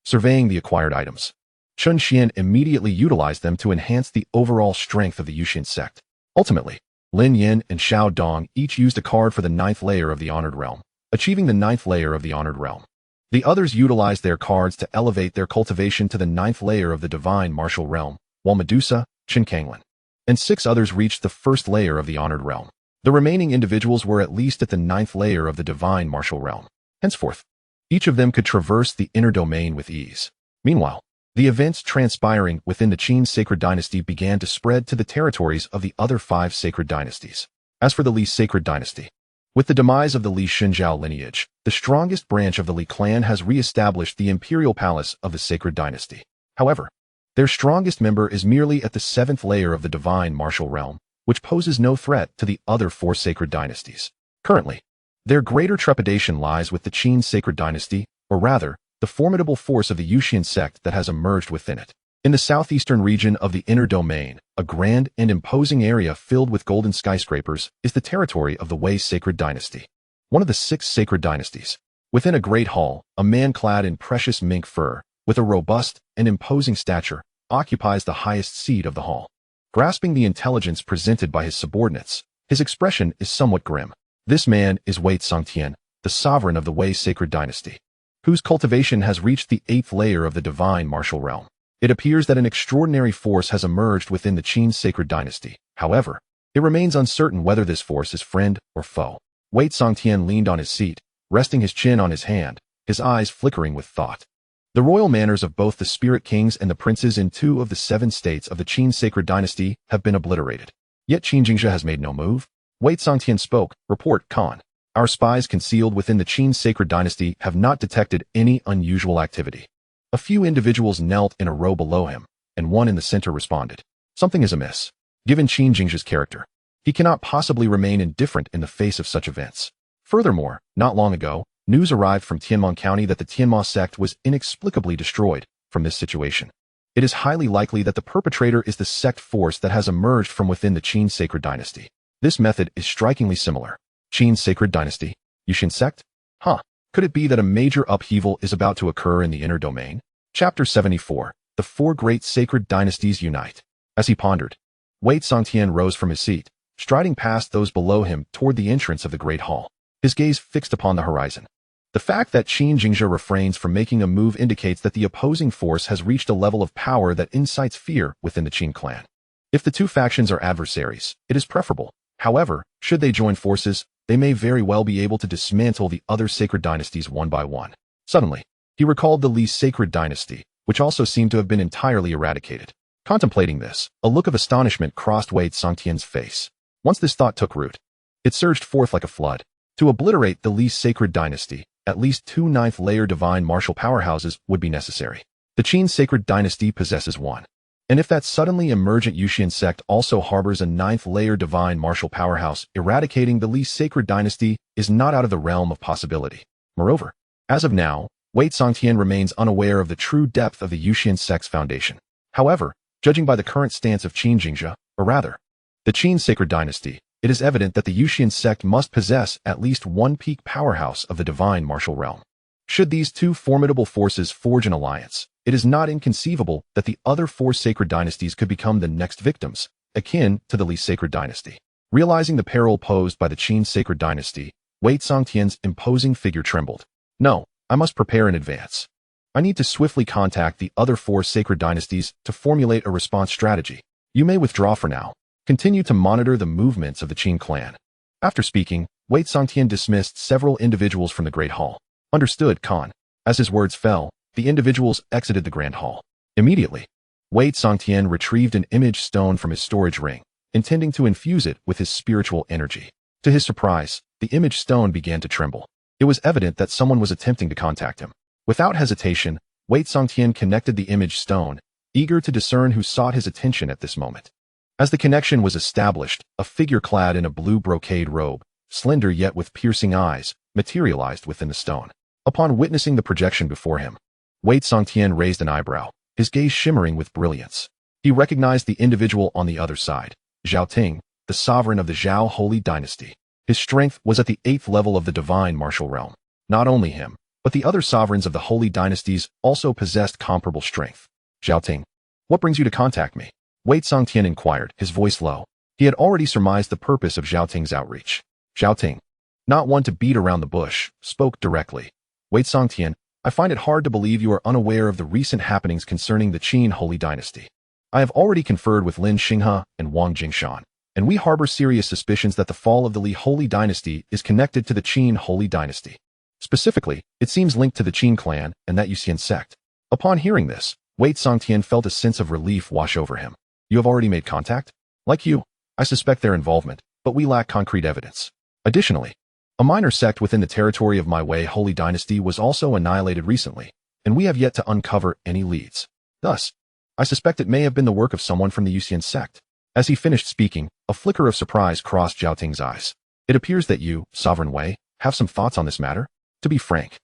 Surveying the acquired items, Chen Xuan immediately utilized them to enhance the overall strength of the Yusian sect. Ultimately, Lin Yin and Xiao Dong each used a card for the 9th layer of the Honored Realm, achieving the 9th layer of the Honored Realm. The others utilized their cards to elevate their cultivation to the 9th layer of the Divine Martial Realm, while Medusa, Chen Kanglin, and 6 others reached the 1st layer of the Honored Realm. The remaining individuals were at least at the 9th layer of the Divine Martial Realm. Henceforth, each of them could traverse the inner domain with ease. Meanwhile, the events transpiring within the Qin Sacred Dynasty began to spread to the territories of the other 5 sacred dynasties. As for the Li Sacred Dynasty, with the demise of the Li Shinjiao lineage, the strongest branch of the Li clan has re-established the imperial palace of the Sacred Dynasty. However, their strongest member is merely at the 7th layer of the Divine Martial Realm, which poses no threat to the other 4 sacred dynasties. Currently, their greater trepidation lies with the Qin Sacred Dynasty, or rather, the formidable force of the Yusian sect that has emerged within it. In the southeastern region of the Inner Domain, a grand and imposing area filled with golden skyscrapers is the territory of the Wei Sacred Dynasty, one of the 6 sacred dynasties. Within a great hall, a man clad in precious mink fur, with a robust and imposing stature, occupies the highest seat of the hall. Grasping the intelligence presented by his subordinates, his expression is somewhat grim. This man is Wei Tsongtian, the sovereign of the Wei Sacred Dynasty, whose cultivation has reached the 8th layer of the Divine Martial Realm. It appears that an extraordinary force has emerged within the Qin Sacred Dynasty. However, it remains uncertain whether this force is friend or foe. Wei Tsongtian leaned on his seat, resting his chin on his hand, his eyes flickering with thought. The royal manners of both the Spirit Kings and the princes in 2 of the 7 states of the Qin Sacred Dynasty have been obliterated. Yet Qin Jingzhe has made no move. Wei Tsongtian spoke. Report, Khan. Our spies concealed within the Qin Sacred Dynasty have not detected any unusual activity. A few individuals knelt in a row below him, and one in the center responded. Something is amiss. Given Qin Jingzhe's character, he cannot possibly remain indifferent in the face of such events. Furthermore, not long ago, news arrived from Tianma County that the Tianma sect was inexplicably destroyed. From this situation, it is highly likely that the perpetrator is the sect force that has emerged from within the Qin Sacred Dynasty. This method is strikingly similar. Qin Sacred Dynasty, Yusian sect? Could it be that a major upheaval is about to occur in the inner domain? Chapter 74. The 4 Great Sacred Dynasties Unite. As he pondered, Wei Tsongtian rose from his seat, striding past those below him toward the entrance of the Great Hall, his gaze fixed upon the horizon. The fact that Qin Jingzhe refrains from making a move indicates that the opposing force has reached a level of power that incites fear within the Qin clan. If the 2 factions are adversaries, it is preferable, However, should they join forces, they may very well be able to dismantle the other sacred dynasties one by one. Suddenly, he recalled the Li sacred dynasty, which also seemed to have been entirely eradicated. Contemplating this, a look of astonishment crossed Wei Songtian's face. Once this thought took root, it surged forth like a flood. To obliterate the Li sacred dynasty, at least 2 9th-layer divine martial powerhouses would be necessary. The Qin sacred dynasty possesses one. And if that suddenly emergent Yusian sect also harbors a 9th-layer divine martial powerhouse, eradicating the Li sacred dynasty is not out of the realm of possibility. Moreover, as of now, Wei Songtian remains unaware of the true depth of the Yusian sect's foundation. However, judging by the current stance of Qin Jingzhe, or rather, the Qin sacred dynasty, it is evident that the Yusian sect must possess at least one peak powerhouse of the divine martial realm. Should these two formidable forces forge an alliance, it is not inconceivable that the other 4 sacred dynasties could become the next victims, akin to the Li sacred dynasty. Realizing the peril posed by the Qin sacred dynasty, Wei Songtian's imposing figure trembled. No, I must prepare in advance. I need to swiftly contact the other 4 sacred dynasties to formulate a response strategy. You may withdraw for now. Continue to monitor the movements of the Qin clan. After speaking, Wei Songtian dismissed several individuals from the Great Hall. Understood, Khan. As his words fell, the individuals exited the Grand Hall. Immediately, Wei Songtian retrieved an image stone from his storage ring, intending to infuse it with his spiritual energy. To his surprise, the image stone began to tremble. It was evident that someone was attempting to contact him. Without hesitation, Wei Songtian connected the image stone, eager to discern who sought his attention at this moment. As the connection was established, a figure clad in a blue brocade robe, slender yet with piercing eyes, materialized within the stone. Upon witnessing the projection before him, Wei Songtian raised an eyebrow, his gaze shimmering with brilliance. He recognized the individual on the other side, Xiao Ting, the sovereign of the Zhao Holy Dynasty. His strength was at the 8th level of the divine martial realm. Not only him, but the other sovereigns of the Holy Dynasties also possessed comparable strength. Xiao Ting, what brings you to contact me? Wei Songtian inquired, his voice low. He had already surmised the purpose of Xiao Ting's outreach. Xiao Ting, not one to beat around the bush, spoke directly. Wei Songtian, I find it hard to believe you are unaware of the recent happenings concerning the Qin Holy Dynasty. I have already conferred with Lin Xinghe and Wang Jingshan, and we harbor serious suspicions that the fall of the Li Holy Dynasty is connected to the Qin Holy Dynasty. Specifically, it seems linked to the Qin clan and that Yusian sect. Upon hearing this, Wei Songtian felt a sense of relief wash over him. You have already made contact? Like you, I suspect their involvement, but we lack concrete evidence. Additionally, a minor sect within the territory of my Wei Holy Dynasty was also annihilated recently, and we have yet to uncover any leads. Thus, I suspect it may have been the work of someone from the Yusian sect. As he finished speaking, a flicker of surprise crossed Xiao Ting's eyes. It appears that you, Sovereign Wei, have some thoughts on this matter? To be frank,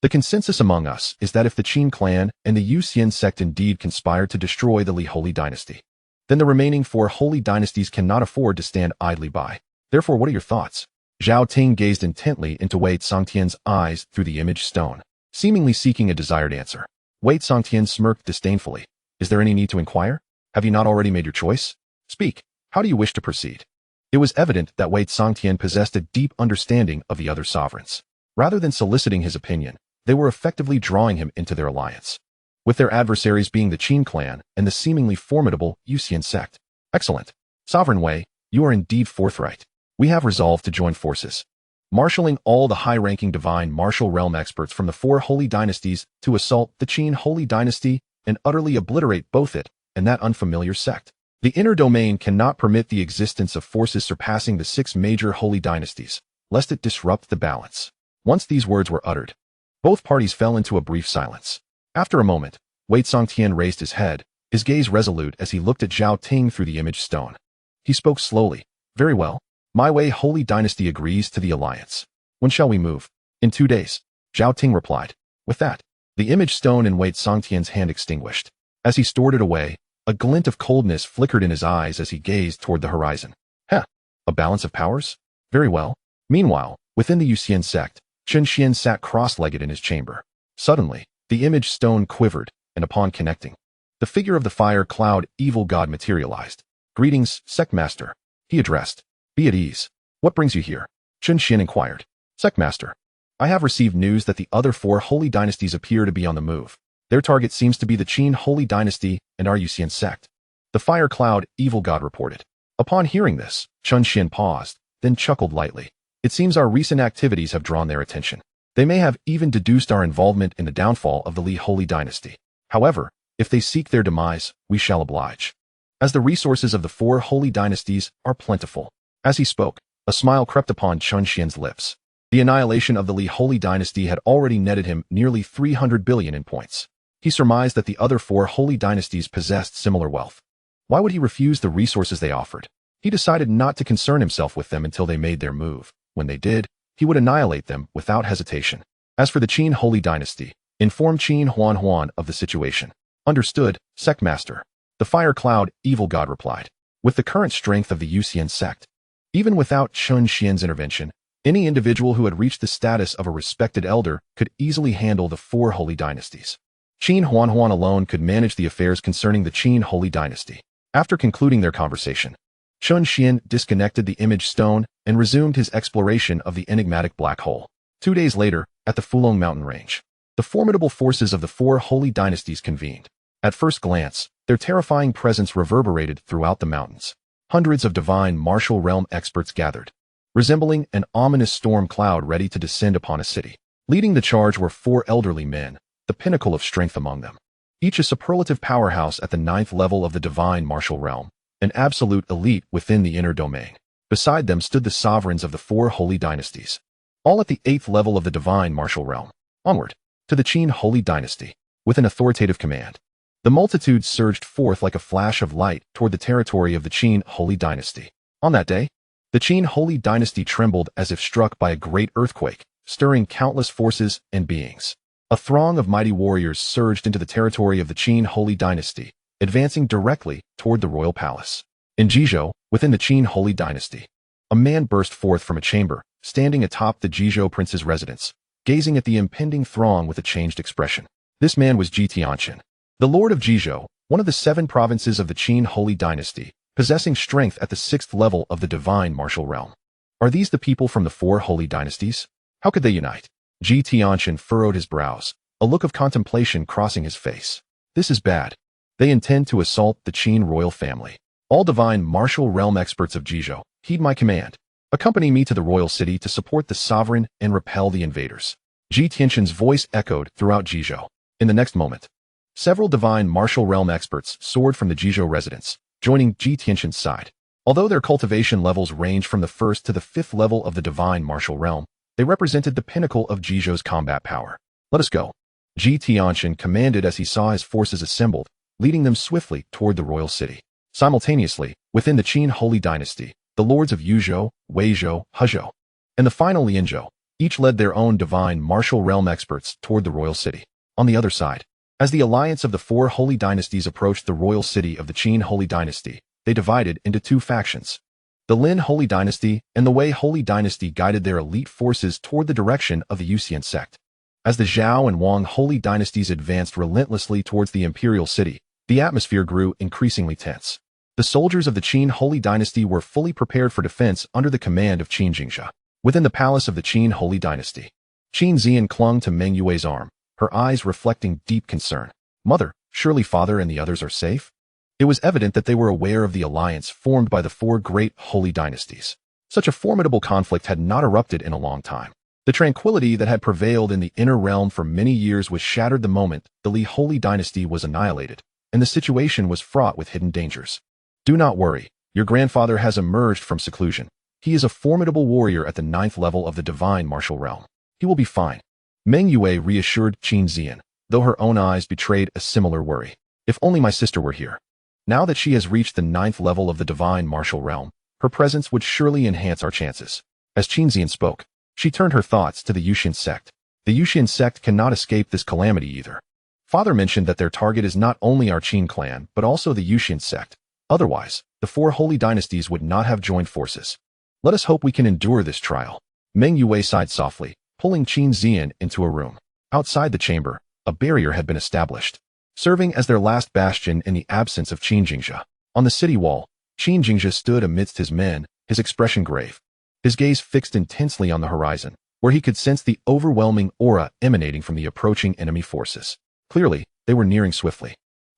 the consensus among us is that if the Qin clan and the Yusian sect indeed conspired to destroy the Li Holy Dynasty, then the remaining 4 holy dynasties cannot afford to stand idly by. Therefore, what are your thoughts? Xiao Ting gazed intently into Wei Songtian's eyes through the image stone, seemingly seeking a desired answer. Wei Songtian smirked disdainfully. Is there any need to inquire? Have you not already made your choice? Speak. How do you wish to proceed? It was evident that Wei Songtian possessed a deep understanding of the other sovereigns. Rather than soliciting his opinion, they were effectively drawing him into their alliance, with their adversaries being the Qin clan and the seemingly formidable Yusian sect. Excellent. Sovereign Wei, you are indeed forthright. We have resolved to join forces, marshalling all the high-ranking divine martial realm experts from the 4 holy dynasties to assault the Qin Holy Dynasty and utterly obliterate both it and that unfamiliar sect. The inner domain cannot permit the existence of forces surpassing the 6 major holy dynasties, lest it disrupt the balance. Once these words were uttered, both parties fell into a brief silence. After a moment, Wei Songtian raised his head, his gaze resolute as he looked at Xiao Ting through the image stone. He spoke slowly. Very well. My Wei Holy Dynasty agrees to the alliance. When shall we move? In 2 days. Xiao Ting replied. With that, the image stone in Wei Songtian's hand extinguished. As he stored it away, a glint of coldness flickered in his eyes as he gazed toward the horizon. Heh, a balance of powers? Very well. Meanwhile, within the Yusian sect, Chen Xuan sat cross-legged in his chamber. Suddenly, the image stone quivered, and upon connecting, the figure of the fire cloud evil god materialized. Greetings, Sectmaster, he addressed. Be at ease. What brings you here? Chen Xuan inquired. Sectmaster, I have received news that the other 4 holy dynasties appear to be on the move. Their target seems to be the Qin Holy Dynasty and our Yusian sect. The fire cloud evil god reported. Upon hearing this, Chen Xuan paused, then chuckled lightly. It seems our recent activities have drawn their attention. They may have even deduced our involvement in the downfall of the Li Holy Dynasty. However, if they seek their demise, we shall oblige, as the resources of the four holy dynasties are plentiful. As he spoke, a smile crept upon Chen Xuan's lips. The annihilation of the Li Holy Dynasty had already netted him nearly 300 billion in points. He surmised that the other four holy dynasties possessed similar wealth. Why would he refuse the resources they offered? He decided not to concern himself with them until they made their move. When they did, he would annihilate them without hesitation. As for the Qin Holy Dynasty, inform Qin Huan of the situation. Understood, Sect Master. The Fire Cloud Evil God replied. With the current strength of the Yusian sect, even without Chen Xuan's intervention, any individual who had reached the status of a respected elder could easily handle the four holy dynasties. Qin Huan alone could manage the affairs concerning the Qin Holy Dynasty. After concluding their conversation, Chen Xuan disconnected the image stone and resumed his exploration of the enigmatic black hole. 2 days later, at the Fulong mountain range, the formidable forces of the four holy dynasties convened. At first glance, their terrifying presence reverberated throughout the mountains. Hundreds of divine martial realm experts gathered, resembling an ominous storm cloud ready to descend upon a city. Leading the charge were 4 elderly men, the pinnacle of strength among them. Each a superlative powerhouse at the 9th level of the divine martial realm, an absolute elite within the inner domain. Beside them stood the sovereigns of the four holy dynasties, all at the 8th level of the divine martial realm. Onward, to the Qin Holy Dynasty, with an authoritative command. The multitude surged forth like a flash of light toward the territory of the Qin Holy Dynasty. On that day, the Qin Holy Dynasty trembled as if struck by a great earthquake, stirring countless forces and beings. A throng of mighty warriors surged into the territory of the Qin Holy Dynasty, advancing directly toward the royal palace. In Jizhou, within the Qin Holy Dynasty, a man burst forth from a chamber, standing atop the Jizhou prince's residence, gazing at the impending throng with a changed expression. This man was Tianqian, the lord of Jizhou, one of the 7 provinces of the Qin Holy Dynasty, possessing strength at the 6th level of the divine martial realm. Are these the people from the 4 holy dynasties? How could they unite? Tianqian furrowed his brows, a look of contemplation crossing his face. This is bad. They intend to assault the Qin royal family. All divine martial realm experts of Jizhou, heed my command. Accompany me to the royal city to support the sovereign and repel the invaders. Tianqian's voice echoed throughout Jizhou. In the next moment, several divine martial realm experts soared from the Jizhou residence, joining Tianqian's side. Although their cultivation levels range from the 1st to the 5th level of the divine martial realm, they represented the pinnacle of Jizhou's combat power. Let us go. Tianqian commanded as he saw his forces assembled, leading them swiftly toward the royal city. Simultaneously, within the Qin Holy Dynasty, the lords of Yuzhou, Weizhou, Hezhou, and the final Lianzhou, each led their own divine martial realm experts toward the royal city. On the other side, as the alliance of the 4 holy dynasties approached the royal city of the Qin Holy Dynasty, they divided into 2 factions. The Lin Holy Dynasty and the Wei Holy Dynasty guided their elite forces toward the direction of the Yusian sect. As the Zhao and Wang Holy Dynasties advanced relentlessly towards the imperial city, the atmosphere grew increasingly tense. The soldiers of the Qin Holy Dynasty were fully prepared for defense under the command of Qin Jingxia. Within the palace of the Qin Holy Dynasty, Qin Zian clung to Meng Yue's arm, her eyes reflecting deep concern. Mother, surely father and the others are safe? It was evident that they were aware of the alliance formed by the 4 great holy dynasties. Such a formidable conflict had not erupted in a long time. The tranquility that had prevailed in the inner realm for many years was shattered the moment the Li Holy Dynasty was annihilated, and the situation was fraught with hidden dangers. Do not worry, your grandfather has emerged from seclusion. He is a formidable warrior at the 9th level of the divine martial realm. He will be fine. Meng Yue reassured Qin Zian, though her own eyes betrayed a similar worry. If only my sister were here. Now that she has reached the 9th level of the divine martial realm, her presence would surely enhance our chances. As Qin Zian spoke, she turned her thoughts to the Yusian sect. The Yusian sect cannot escape this calamity either. Father mentioned that their target is not only our Qin clan, but also the Yusian sect. Otherwise, the 4 holy dynasties would not have joined forces. Let us hope we can endure this trial. Meng Yue sighed softly, pulling Qin Zian into a room. Outside the chamber, a barrier had been established, serving as their last bastion in the absence of Qin Jingxia. On the city wall, Qin Jingxia stood amidst his men, his expression grave, his gaze fixed intensely on the horizon, where he could sense the overwhelming aura emanating from the approaching enemy forces. Clearly, they were nearing swiftly.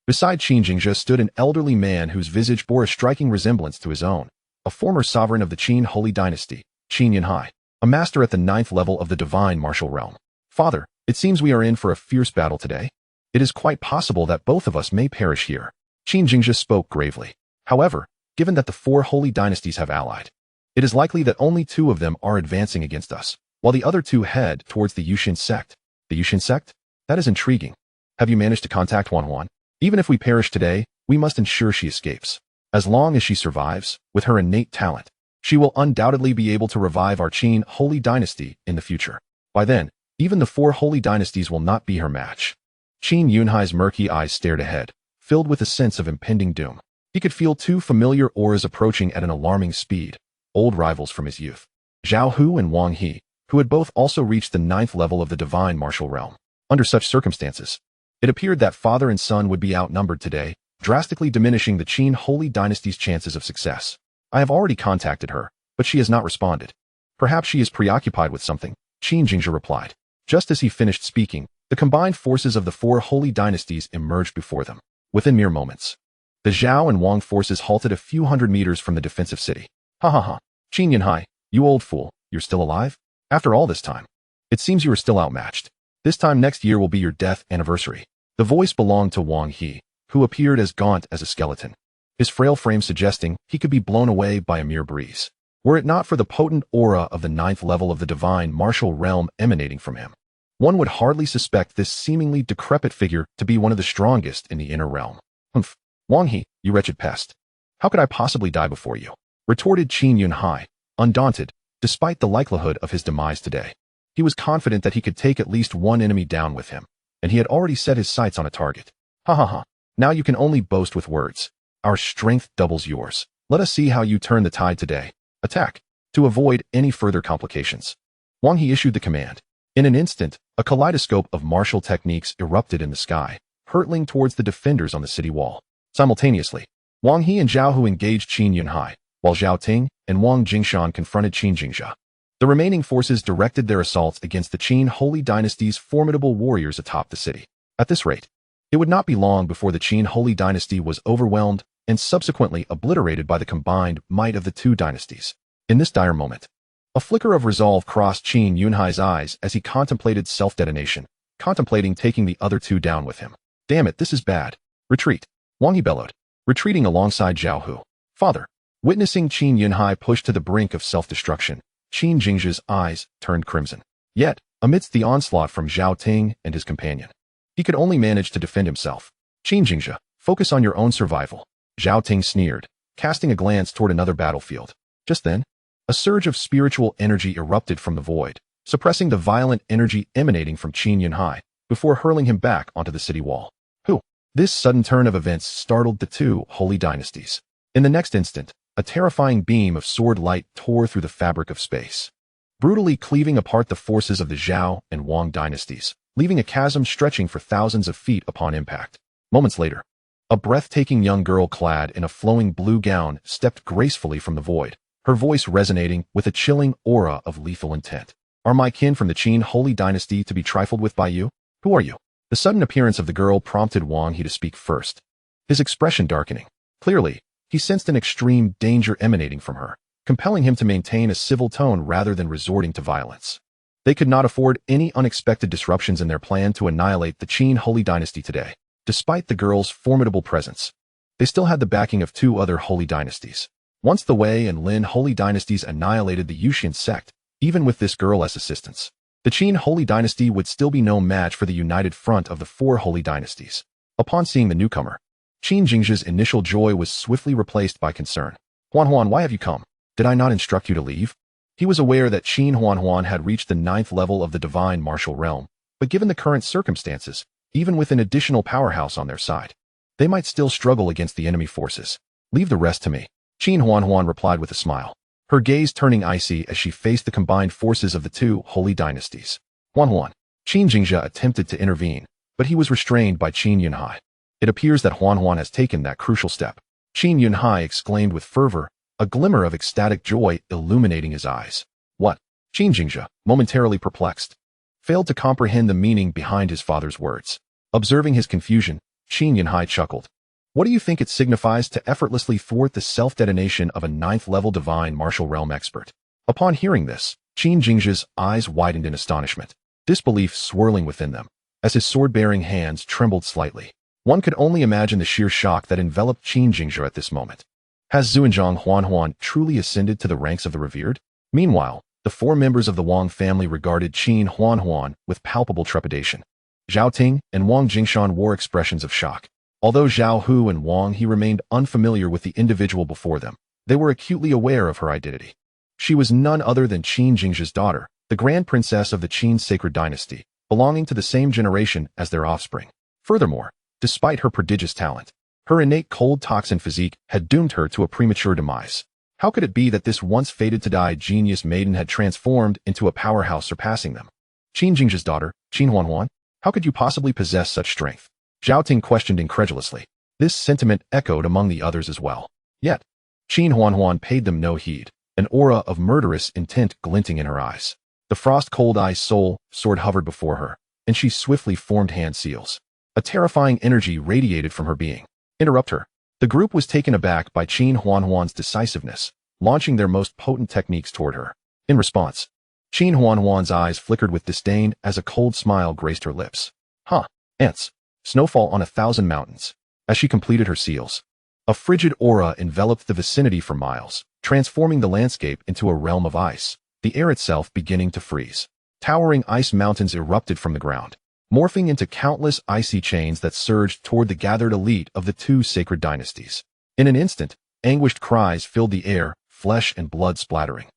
Beside Qin Jingjia stood an elderly man whose visage bore a striking resemblance to his own, a former sovereign of the Qin Holy Dynasty, Qin Yunhai, a master at the 9th level of the divine martial realm. Father, it seems we are in for a fierce battle today. It is quite possible that both of us may perish here. Qin Jingjia spoke gravely. However, given that the 4 holy dynasties have allied, it is likely that only 2 of them are advancing against us, while the other 2 head towards the Yusian sect. The Yusian sect? That is intriguing. Have you managed to contact Huan? Even if we perish today, we must ensure she escapes. As long as she survives, with her innate talent, she will undoubtedly be able to revive our Qin holy dynasty in the future. By then, even the 4 holy dynasties will not be her match. Qin Yunhai's murky eyes stared ahead, filled with a sense of impending doom. He could feel 2 familiar auras approaching at an alarming speed, old rivals from his youth. Zhao Hu and Wang He, who had both also reached the 9th level of the divine martial realm. Under such circumstances, it appeared that father and son would be outnumbered today, drastically diminishing the Qin holy dynasty's chances of success. I have already contacted her, but she has not responded. Perhaps she is preoccupied with something, Qin Jingjia replied. Just as he finished speaking, the combined forces of the 4 holy dynasties emerged before them. Within mere moments, the Zhao and Wang forces halted a few hundred meters from the defensive city. Ha ha ha. Qin Yunhai, you old fool, you're still alive? After all this time, it seems you are still outmatched. This time next year will be your death anniversary. The voice belonged to Wang He, who appeared as gaunt as a skeleton, his frail frame suggesting he could be blown away by a mere breeze, were it not for the potent aura of the 9th level of the divine martial realm emanating from him. One would hardly suspect this seemingly decrepit figure to be one of the strongest in the inner realm. Humph. Wang He, you wretched pest. How could I possibly die before you? Retorted Qin Yunhai, undaunted, despite the likelihood of his demise today. He was confident that he could take at least one enemy down with him, and he had already set his sights on a target. Ha ha ha. Now you can only boast with words. Our strength doubles yours. Let us see how you turn the tide today. Attack. To avoid any further complications, Wang He issued the command. In an instant, a kaleidoscope of martial techniques erupted in the sky, hurtling towards the defenders on the city wall. Simultaneously, Wang He and Zhao Hu engaged Qin Yunhai, while Xiao Ting and Wang Jingshan confronted Qin Jingjia. The remaining forces directed their assaults against the Qin Holy Dynasty's formidable warriors atop the city. At this rate, it would not be long before the Qin Holy Dynasty was overwhelmed and subsequently obliterated by the combined might of the 2 dynasties. In this dire moment, a flicker of resolve crossed Qin Yunhai's eyes as he contemplated self-detonation, contemplating taking the other 2 down with him. Damn it, this is bad. Retreat. Wang He bellowed, retreating alongside Zhao Hu. Father. Witnessing Qin Yunhai push to the brink of self-destruction, Qin Jingjia's eyes turned crimson. Yet, amidst the onslaught from Xiao Ting and his companion, he could only manage to defend himself. Qin Jingjia, focus on your own survival. Xiao Ting sneered, casting a glance toward another battlefield. Just then, a surge of spiritual energy erupted from the void, suppressing the violent energy emanating from Qin Yunhai, before hurling him back onto the city wall. Who? This sudden turn of events startled the 2 holy dynasties. In the next instant, a terrifying beam of sword light tore through the fabric of space, brutally cleaving apart the forces of the Zhao and Wang dynasties, leaving a chasm stretching for thousands of feet upon impact. Moments later, a breathtaking young girl clad in a flowing blue gown stepped gracefully from the void, her voice resonating with a chilling aura of lethal intent. Are my kin from the Qin Holy Dynasty to be trifled with by you? Who are you? The sudden appearance of the girl prompted Wang He to speak first, his expression darkening. Clearly, he sensed an extreme danger emanating from her, compelling him to maintain a civil tone rather than resorting to violence. They could not afford any unexpected disruptions in their plan to annihilate the Qin Holy Dynasty today. Despite the girl's formidable presence, they still had the backing of 2 other holy dynasties. Once the Wei and Lin holy dynasties annihilated the Yusian sect, even with this girl as assistance, the Qin Holy Dynasty would still be no match for the united front of the 4 holy dynasties. Upon seeing the newcomer, Qin Jingjia's initial joy was swiftly replaced by concern. Huan, why have you come? Did I not instruct you to leave? He was aware that Qin Huan had reached the 9th level of the divine martial realm, but given the current circumstances, even with an additional powerhouse on their side, they might still struggle against the enemy forces. Leave the rest to me. Qin Huan replied with a smile, her gaze turning icy as she faced the combined forces of the 2 holy dynasties. Huan. Qin Jingjia attempted to intervene, but he was restrained by Qin Yunhai. It appears that Huan has taken that crucial step. Qin Yunhai exclaimed with fervor, a glimmer of ecstatic joy illuminating his eyes. What? Qin Jingjia, momentarily perplexed, failed to comprehend the meaning behind his father's words. Observing his confusion, Qin Yanhai chuckled. What do you think it signifies to effortlessly thwart the self-detonation of a 9th-level divine martial realm expert? Upon hearing this, Qin Jingzhi's eyes widened in astonishment, disbelief swirling within them, as his sword-bearing hands trembled slightly. One could only imagine the sheer shock that enveloped Qin Jingzhi at this moment. Has Xuanzhang Huanhuan truly ascended to the ranks of the revered? Meanwhile, the 4 members of the Wang family regarded Qin Huanhuan with palpable trepidation. Xiao Ting and Wang Jingshan wore expressions of shock. Although Zhao Hu and Wang He remained unfamiliar with the individual before them, they were acutely aware of her identity. She was none other than Qin Jingzhi's daughter, the Grand Princess of the Qin Sacred Dynasty, belonging to the same generation as their offspring. Furthermore, despite her prodigious talent, her innate cold toxin physique had doomed her to a premature demise. How could it be that this once fated-to-die genius maiden had transformed into a powerhouse surpassing them? Qin Jingzhi's daughter, Qin Huanhuan? How could you possibly possess such strength? Xiao Ting questioned incredulously. This sentiment echoed among the others as well. Yet, Qin Huanhuan paid them no heed, an aura of murderous intent glinting in her eyes. The frost-cold ice soul sword hovered before her, and she swiftly formed hand seals. A terrifying energy radiated from her being. Interrupt her. The group was taken aback by Qin Huanhuan's decisiveness, launching their most potent techniques toward her. In response, Qin Huanhuan's eyes flickered with disdain as a cold smile graced her lips. Huh, ants. Snowfall on 1,000 mountains. As she completed her seals, a frigid aura enveloped the vicinity for miles, transforming the landscape into a realm of ice, the air itself beginning to freeze. Towering ice mountains erupted from the ground, morphing into countless icy chains that surged toward the gathered elite of the 2 sacred dynasties. In an instant, anguished cries filled the air, flesh and blood splattering,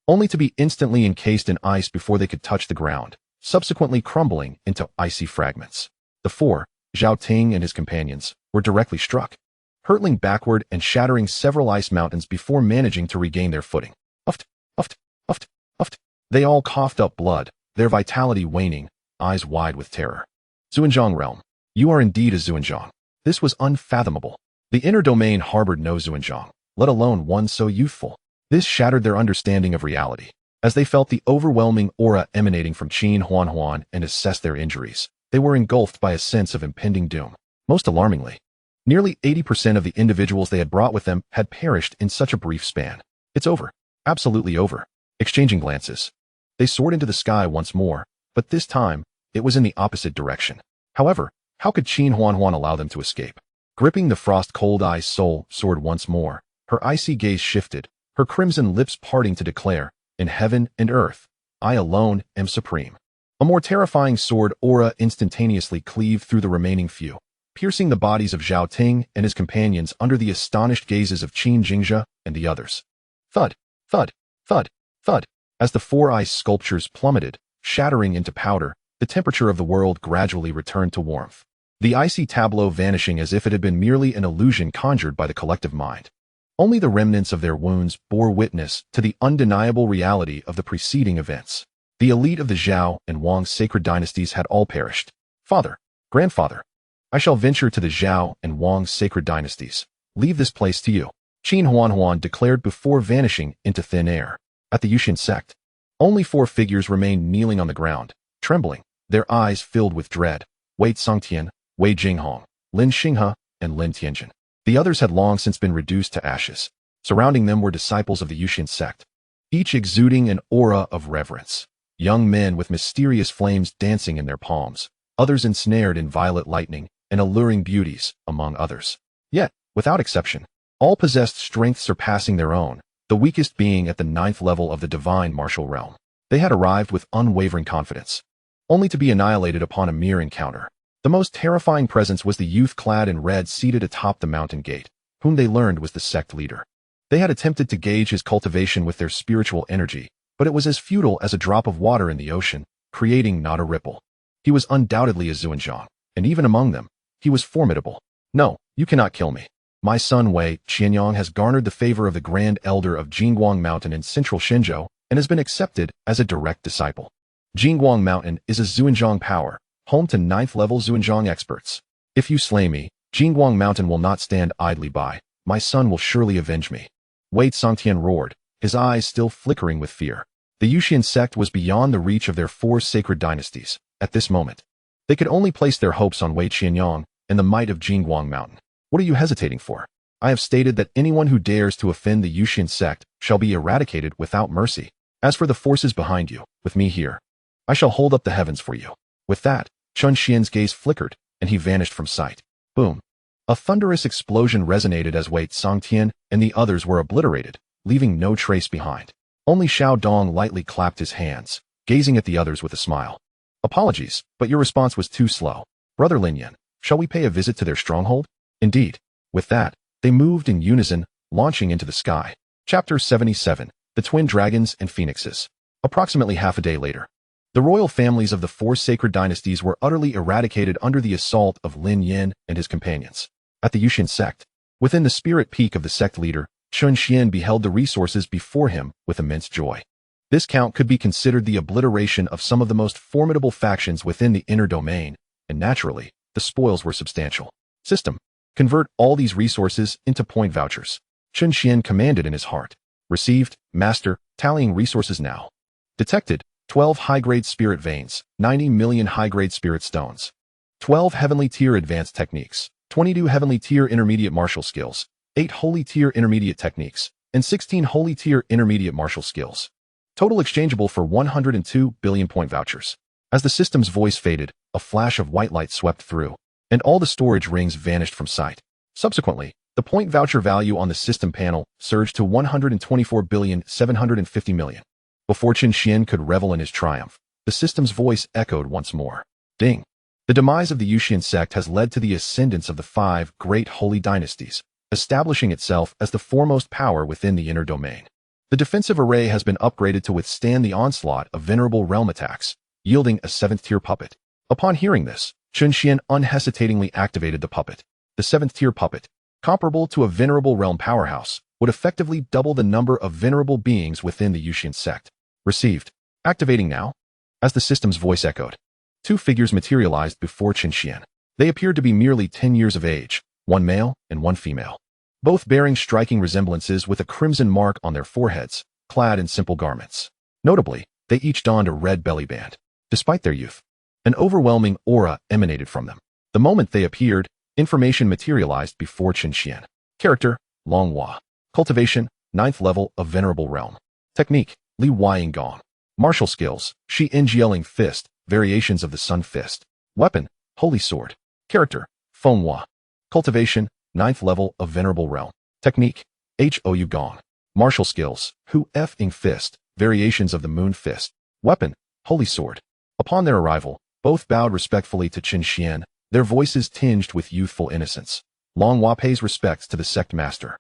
only to be instantly encased in ice before they could touch the ground, subsequently crumbling into icy fragments. The 4, Xiao Ting and his companions, were directly struck, hurtling backward and shattering several ice mountains before managing to regain their footing. Uft, uft, uft, uft. They all coughed up blood, their vitality waning, eyes wide with terror. Xuanzhang realm. You are indeed a Xuanzhang. This was unfathomable. The inner domain harbored no Xuanzhang, let alone one so youthful. This shattered their understanding of reality. As they felt the overwhelming aura emanating from Qin Huanhuan and assessed their injuries, they were engulfed by a sense of impending doom. Most alarmingly, nearly 80% of the individuals they had brought with them had perished in such a brief span. It's over. Absolutely over. Exchanging glances, they soared into the sky once more, but this time, it was in the opposite direction. However, how could Qin Huanhuan allow them to escape? Gripping the frost-cold ice soul sword once more, her icy gaze shifted, her crimson lips parting to declare, in heaven and earth, I alone am supreme. A more terrifying sword aura instantaneously cleaved through the remaining few, piercing the bodies of Xiao Ting and his companions under the astonished gazes of Qin Jingzhi and the others. Thud, thud, thud, thud. As the 4 ice sculptures plummeted, shattering into powder, the temperature of the world gradually returned to warmth, the icy tableau vanishing as if it had been merely an illusion conjured by the collective mind. Only the remnants of their wounds bore witness to the undeniable reality of the preceding events. The elite of the Zhao and Wang sacred dynasties had all perished. Father, grandfather, I shall venture to the Zhao and Wang sacred dynasties. Leave this place to you. Qin Huanhuan declared before vanishing into thin air. At the Yusian sect, only 4 figures remained kneeling on the ground, trembling, their eyes filled with dread. Wei Tsongtian, Wei Jinghong, Lin Xinghe, and Lin Tianjin. The others had long since been reduced to ashes. Surrounding them were disciples of the Yusian sect, each exuding an aura of reverence. Young men with mysterious flames dancing in their palms, others ensnared in violet lightning and alluring beauties, among others. Yet, without exception, all possessed strength surpassing their own, the weakest being at the 9th level of the divine martial realm. They had arrived with unwavering confidence, only to be annihilated upon a mere encounter. The most terrifying presence was the youth clad in red seated atop the mountain gate, whom they learned was the sect leader. They had attempted to gauge his cultivation with their spiritual energy, but it was as futile as a drop of water in the ocean, creating not a ripple. He was undoubtedly a Xuanzhang, and even among them, he was formidable. No, you cannot kill me. My son Wei Qianyang has garnered the favor of the Grand Elder of Jingguang Mountain in central Shenzhou and has been accepted as a direct disciple. Jingguang Mountain is a Xuanzhang power, home to 9th-level Xuanzhang experts. If you slay me, Jingguang Mountain will not stand idly by. My son will surely avenge me. Wei Tsongtian roared, his eyes still flickering with fear. The Yusian sect was beyond the reach of their 4 sacred dynasties. At this moment, they could only place their hopes on Wei Qianyang, and the might of Jingguang Mountain. What are you hesitating for? I have stated that anyone who dares to offend the Yusian sect shall be eradicated without mercy. As for the forces behind you, with me here, I shall hold up the heavens for you. With that, Chen Xian's gaze flickered, and he vanished from sight. Boom. A thunderous explosion resonated as Wei Songtian and the others were obliterated, leaving no trace behind. Only Xiao Dong lightly clapped his hands, gazing at the others with a smile. Apologies, but your response was too slow. Brother Linyan, shall we pay a visit to their stronghold? Indeed. With that, they moved in unison, launching into the sky. Chapter 77, The Twin Dragons and Phoenixes. Approximately half a day later, the royal families of the four sacred dynasties were utterly eradicated under the assault of Lin Yin and his companions. At the Yusian sect, within the spirit peak of the sect leader, Chen Xuan beheld the resources before him with immense joy. This count could be considered the obliteration of some of the most formidable factions within the inner domain, and naturally, the spoils were substantial. System. Convert all these resources into point vouchers. Chen Xuan commanded in his heart. Received, Master, tallying resources now. Detected, 12 high-grade spirit veins, 90 million high-grade spirit stones. 12 heavenly tier advanced techniques, 22 heavenly tier intermediate martial skills, 8 holy tier intermediate techniques, and 16 holy tier intermediate martial skills. Total exchangeable for 102 billion point vouchers. As the system's voice faded, a flash of white light swept through, and all the storage rings vanished from sight. Subsequently, the point voucher value on the system panel surged to 124,750 million. Before Chen Xuan could revel in his triumph, the system's voice echoed once more. Ding! The demise of the Yusian sect has led to the ascendance of the 5 great holy dynasties, establishing itself as the foremost power within the inner domain. The defensive array has been upgraded to withstand the onslaught of venerable realm attacks, yielding a 7th-tier puppet. Upon hearing this, Chen Xuan unhesitatingly activated the puppet. The 7th-tier puppet, comparable to a venerable realm powerhouse, would effectively double the number of venerable beings within the Yusian sect. Received. Activating now. As the system's voice echoed, 2 figures materialized before Chen Xuan. They appeared to be merely 10 years of age, 1 male and 1 female, both bearing striking resemblances with a crimson mark on their foreheads, clad in simple garments. Notably, they each donned a red belly band. Despite their youth, an overwhelming aura emanated from them. The moment they appeared, information materialized before Chen Xuan. Character, Longhua. Cultivation, 9th level of Venerable Realm. Technique, Li Waying Gong. Martial skills, Shi Injialing Fist, variations of the Sun Fist. Weapon, Holy Sword. Character, Fenghua. Cultivation, 9th level of Venerable Realm. Technique, Hou Gong. Martial skills, Hu F-ing Fist, variations of the Moon Fist. Weapon, Holy Sword. Upon their arrival, both bowed respectfully to Chen Xuan, their voices tinged with youthful innocence. Longhua pays respects to the sect master.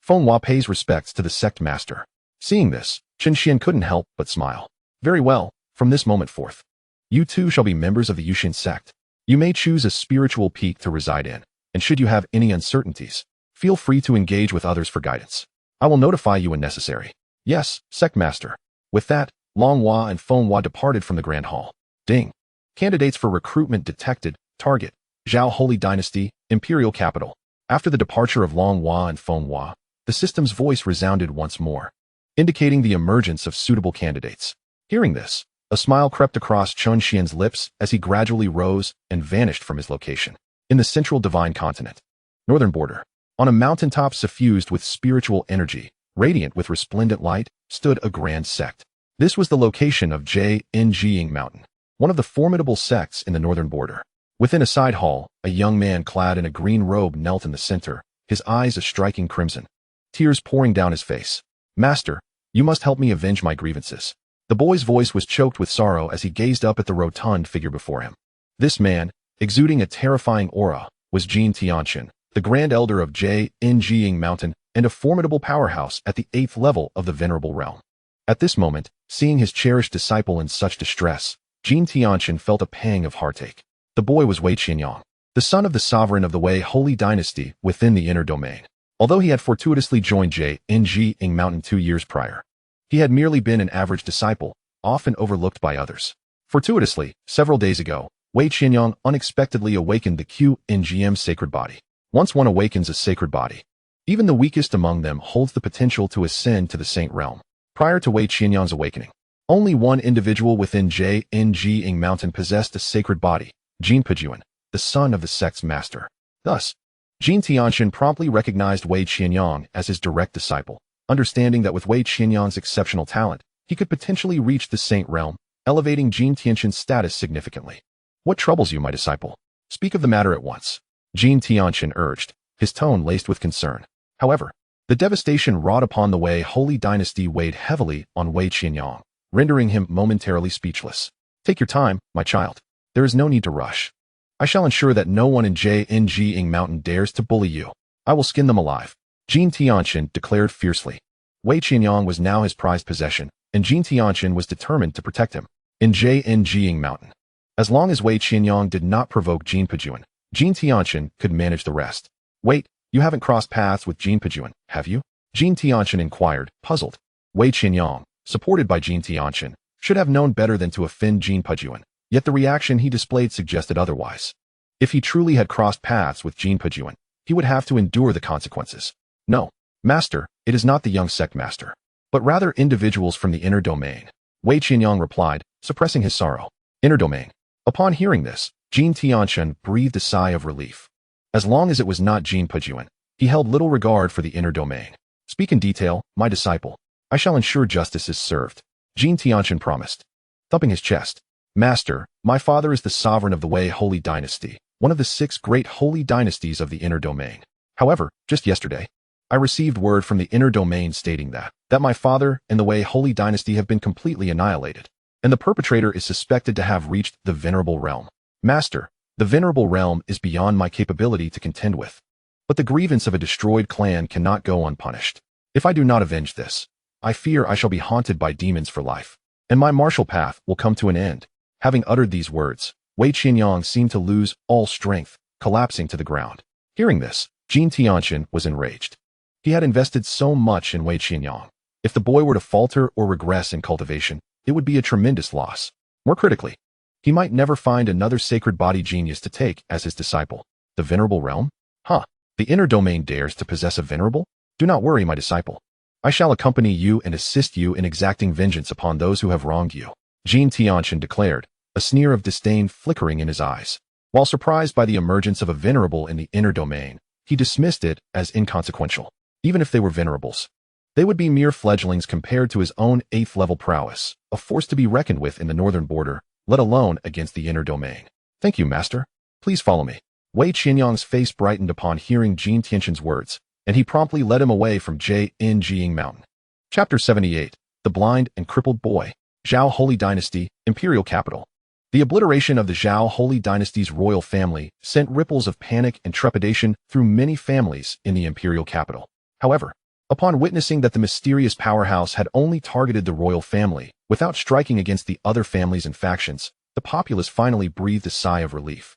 Fenghua pays respects to the sect master. Seeing this, Chen Xuan couldn't help but smile. Very well, from this moment forth, you too shall be members of the Yusian sect. You may choose a spiritual peak to reside in, and should you have any uncertainties, feel free to engage with others for guidance. I will notify you when necessary. Yes, sect master. With that, Longhua and Fenghua departed from the Grand Hall. Ding. Candidates for recruitment detected. Target, Zhao Holy Dynasty, Imperial Capital. After the departure of Longhua and Fenghua, the system's voice resounded once more, indicating the emergence of suitable candidates. Hearing this, a smile crept across Chen Xuan's lips as he gradually rose and vanished from his location. In the central divine continent, northern border, on a mountaintop suffused with spiritual energy, radiant with resplendent light, stood a grand sect. This was the location of Jing Mountain, one of the formidable sects in the northern border. Within a side hall, a young man clad in a green robe knelt in the center, his eyes a striking crimson, tears pouring down his face. Master, you must help me avenge my grievances. The boy's voice was choked with sorrow as he gazed up at the rotund figure before him. This man, exuding a terrifying aura, was Jin Tianqian, the Grand Elder of Jing Mountain and a formidable powerhouse at the 8th level of the Venerable Realm. At this moment, seeing his cherished disciple in such distress, Jin Tianqian felt a pang of heartache. The boy was Wei Qianyang, the son of the sovereign of the Wei Holy Dynasty within the inner domain. Although he had fortuitously joined Jing Mountain 2 years prior, he had merely been an average disciple, often overlooked by others. Fortuitously, several days ago, Wei Qianyang unexpectedly awakened the QNGM sacred body. Once one awakens a sacred body, even the weakest among them holds the potential to ascend to the saint realm. Prior to Wei Qianyang's awakening, only one individual within Jing Mountain possessed a sacred body, Jin Pejuan, the son of the sect's master. Thus, Jin Tianxian promptly recognized Wei Qianyang as his direct disciple, understanding that with Wei Qianyang's exceptional talent, he could potentially reach the Saint Realm, elevating Jin Tianxian's status significantly. What troubles you, my disciple? Speak of the matter at once, Jin Tianxian urged, his tone laced with concern. However, the devastation wrought upon the Wei holy dynasty weighed heavily on Wei Qianyang, rendering him momentarily speechless. Take your time, my child. There is no need to rush. I shall ensure that no one in Jing Mountain dares to bully you. I will skin them alive, Jin Tianxian declared fiercely. Wei Qianyang was now his prized possession, and Jin Tianxian was determined to protect him. In Jing Mountain, as long as Wei Qianyang did not provoke Jin Pejuan, Jin Tianxian could manage the rest. Wait, you haven't crossed paths with Jin Pejuan, have you? Jin Tianxian inquired, puzzled. Wei Qianyang, supported by Jin Tianxian, should have known better than to offend Jin Pejuan, yet the reaction he displayed suggested otherwise. If he truly had crossed paths with Jin Pejuan, he would have to endure the consequences. No, Master, it is not the young sect master, but rather individuals from the inner domain, Wei Qianyang replied, suppressing his sorrow. Inner domain. Upon hearing this, Jin Tianxian breathed a sigh of relief. As long as it was not Jin Pejuan, he held little regard for the inner domain. Speak in detail, my disciple. I shall ensure justice is served, Jin Tianxian promised, thumping his chest. Master, my father is the sovereign of the Wei holy dynasty, one of the 6 great holy dynasties of the inner domain. However, just yesterday, I received word from the inner domain stating that my father and the Wei holy dynasty have been completely annihilated, and the perpetrator is suspected to have reached the Venerable Realm. Master, the Venerable Realm is beyond my capability to contend with. But the grievance of a destroyed clan cannot go unpunished. If I do not avenge this, I fear I shall be haunted by demons for life, and my martial path will come to an end. Having uttered these words, Wei Qianyang seemed to lose all strength, collapsing to the ground. Hearing this, Jin Tianxian was enraged. He had invested so much in Wei Qianyang. If the boy were to falter or regress in cultivation, it would be a tremendous loss. More critically, he might never find another sacred body genius to take as his disciple. The Venerable Realm? Huh. The inner domain dares to possess a venerable? Do not worry, my disciple. I shall accompany you and assist you in exacting vengeance upon those who have wronged you, Jin Tianxian declared, a sneer of disdain flickering in his eyes. While surprised by the emergence of a venerable in the inner domain, he dismissed it as inconsequential. Even if they were venerables, they would be mere fledglings compared to his own 8th-level prowess, a force to be reckoned with in the northern border, let alone against the inner domain. Thank you, Master. Please follow me. Wei Qianyang's face brightened upon hearing Jin Tianxian's words, and he promptly led him away from Jing Mountain. Chapter 78. The Blind and Crippled Boy. Xiao Holy Dynasty, Imperial Capital. The obliteration of the Xiao Holy Dynasty's royal family sent ripples of panic and trepidation through many families in the imperial capital. However, upon witnessing that the mysterious powerhouse had only targeted the royal family, without striking against the other families and factions, the populace finally breathed a sigh of relief.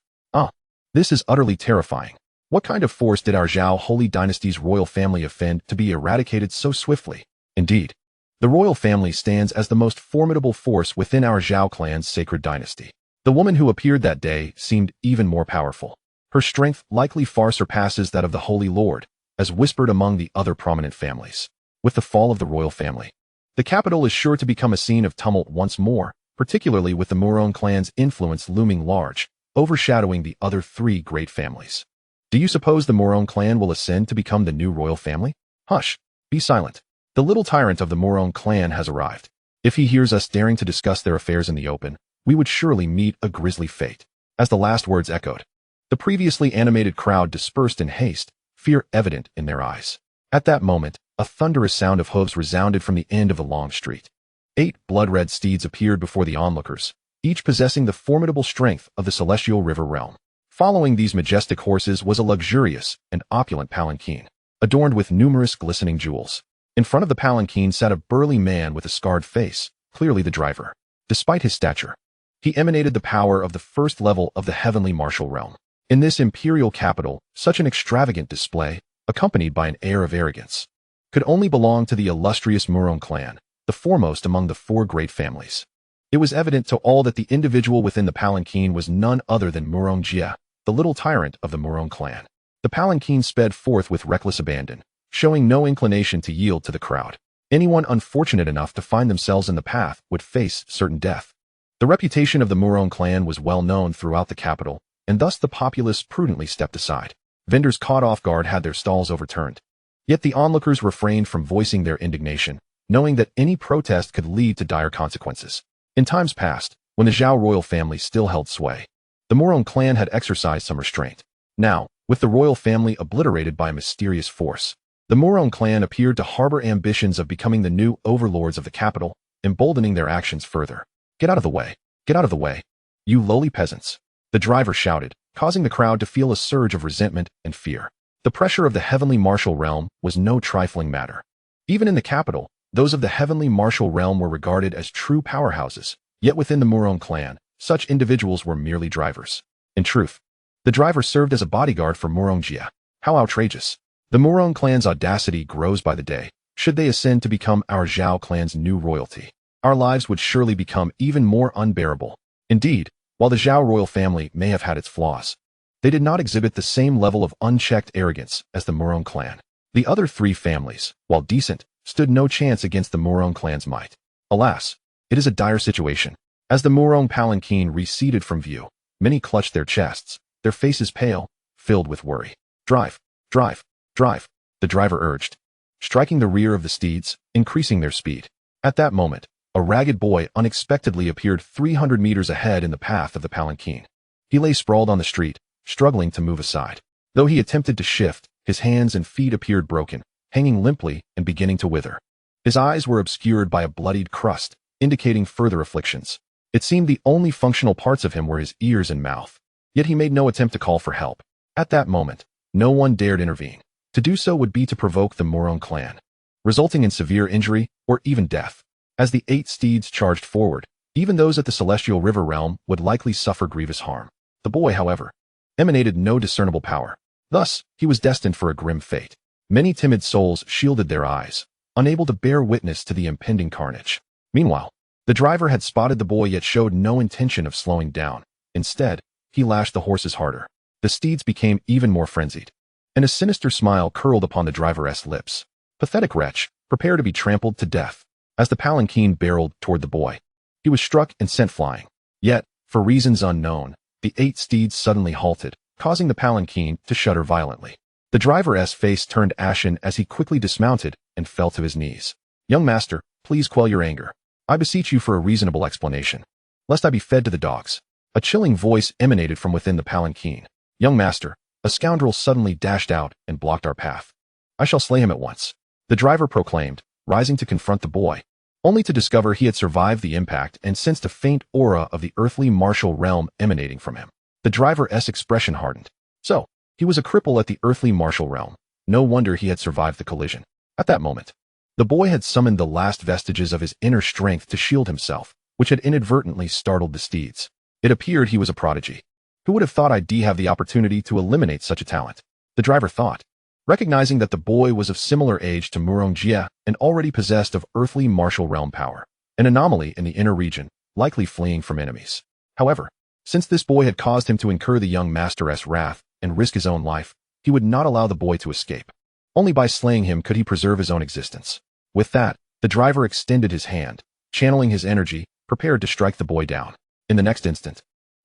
This is utterly terrifying. What kind of force did our Xiao Holy Dynasty's royal family offend to be eradicated so swiftly? Indeed, the royal family stands as the most formidable force within our Xiao clan's sacred dynasty. The woman who appeared that day seemed even more powerful. Her strength likely far surpasses that of the Holy Lord, as whispered among the other prominent families. With the fall of the royal family, the capital is sure to become a scene of tumult once more, particularly with the Murong clan's influence looming large, overshadowing the other 3 great families. Do you suppose the Murong clan will ascend to become the new royal family? Hush, be silent. The little tyrant of the Murong clan has arrived. If he hears us daring to discuss their affairs in the open, we would surely meet a grisly fate. As the last words echoed, the previously animated crowd dispersed in haste, fear evident in their eyes. At that moment, a thunderous sound of hooves resounded from the end of the long street. 8 blood-red steeds appeared before the onlookers, each possessing the formidable strength of the celestial river realm. Following these majestic horses was a luxurious and opulent palanquin, adorned with numerous glistening jewels. In front of the palanquin sat a burly man with a scarred face, clearly the driver. Despite his stature, he emanated the power of the 1st level of the heavenly martial realm. In this imperial capital, such an extravagant display, accompanied by an air of arrogance, could only belong to the illustrious Murong clan, the foremost among the 4 great families. It was evident to all that the individual within the palanquin was none other than Murong Jie, the little tyrant of the Murong clan. The palanquin sped forth with reckless abandon, showing no inclination to yield to the crowd. Anyone unfortunate enough to find themselves in the path would face certain death. The reputation of the Murong clan was well known throughout the capital, and thus the populace prudently stepped aside. Vendors caught off guard had their stalls overturned. Yet the onlookers refrained from voicing their indignation, knowing that any protest could lead to dire consequences. In times past, when the Xiao royal family still held sway, the Morong clan had exercised some restraint. Now, with the royal family obliterated by a mysterious force, the Morong clan appeared to harbor ambitions of becoming the new overlords of the capital, emboldening their actions further. Get out of the way! Get out of the way! You lowly peasants! The driver shouted, causing the crowd to feel a surge of resentment and fear. The pressure of the heavenly martial realm was no trifling matter. Even in the capital, those of the heavenly martial realm were regarded as true powerhouses, yet within the Morong clan, such individuals were merely drivers. In truth, the driver served as a bodyguard for Morong Jia. How outrageous! The Morong clan's audacity grows by the day. Should they ascend to become our Xiao clan's new royalty, our lives would surely become even more unbearable. Indeed, while the Xiao royal family may have had its flaws, they did not exhibit the same level of unchecked arrogance as the Morong clan. The other three families, while decent, stood no chance against the Morong clan's might. Alas, it is a dire situation. As the Morong palanquin receded from view, many clutched their chests, their faces pale, filled with worry. Drive, drive, drive, the driver urged, striking the rear of the steeds, increasing their speed. At that moment, a ragged boy unexpectedly appeared 300 meters ahead in the path of the palanquin. He lay sprawled on the street, struggling to move aside. Though he attempted to shift, his hands and feet appeared broken, hanging limply and beginning to wither. His eyes were obscured by a bloodied crust, indicating further afflictions. It seemed the only functional parts of him were his ears and mouth. Yet he made no attempt to call for help. At that moment, no one dared intervene. To do so would be to provoke the Morong clan, resulting in severe injury or even death. As the 8 steeds charged forward, even those at the Celestial River realm would likely suffer grievous harm. The boy, however, emanated no discernible power. Thus, he was destined for a grim fate. Many timid souls shielded their eyes, unable to bear witness to the impending carnage. Meanwhile, the driver had spotted the boy yet showed no intention of slowing down. Instead, he lashed the horses harder. The steeds became even more frenzied, and a sinister smile curled upon the driver's lips. Pathetic wretch, prepare to be trampled to death. As the palanquin barreled toward the boy, he was struck and sent flying. Yet, for reasons unknown, the 8 steeds suddenly halted, causing the palanquin to shudder violently. The driver's face turned ashen as he quickly dismounted and fell to his knees. Young master, please quell your anger. I beseech you for a reasonable explanation, lest I be fed to the dogs. A chilling voice emanated from within the palanquin. Young master, a scoundrel suddenly dashed out and blocked our path. I shall slay him at once, the driver proclaimed, rising to confront the boy, only to discover he had survived the impact and sensed a faint aura of the earthly martial realm emanating from him. The driver's expression hardened. So, he was a cripple at the earthly martial realm. No wonder he had survived the collision. At that moment, the boy had summoned the last vestiges of his inner strength to shield himself, which had inadvertently startled the steeds. It appeared he was a prodigy. Who would have thought I'd have the opportunity to eliminate such a talent? The driver thought, recognizing that the boy was of similar age to Morong Jia and already possessed of earthly martial realm power, an anomaly in the inner region, likely fleeing from enemies. However, since this boy had caused him to incur the young master's wrath and risk his own life, he would not allow the boy to escape. Only by slaying him could he preserve his own existence. With that, the driver extended his hand, channeling his energy, prepared to strike the boy down. In the next instant,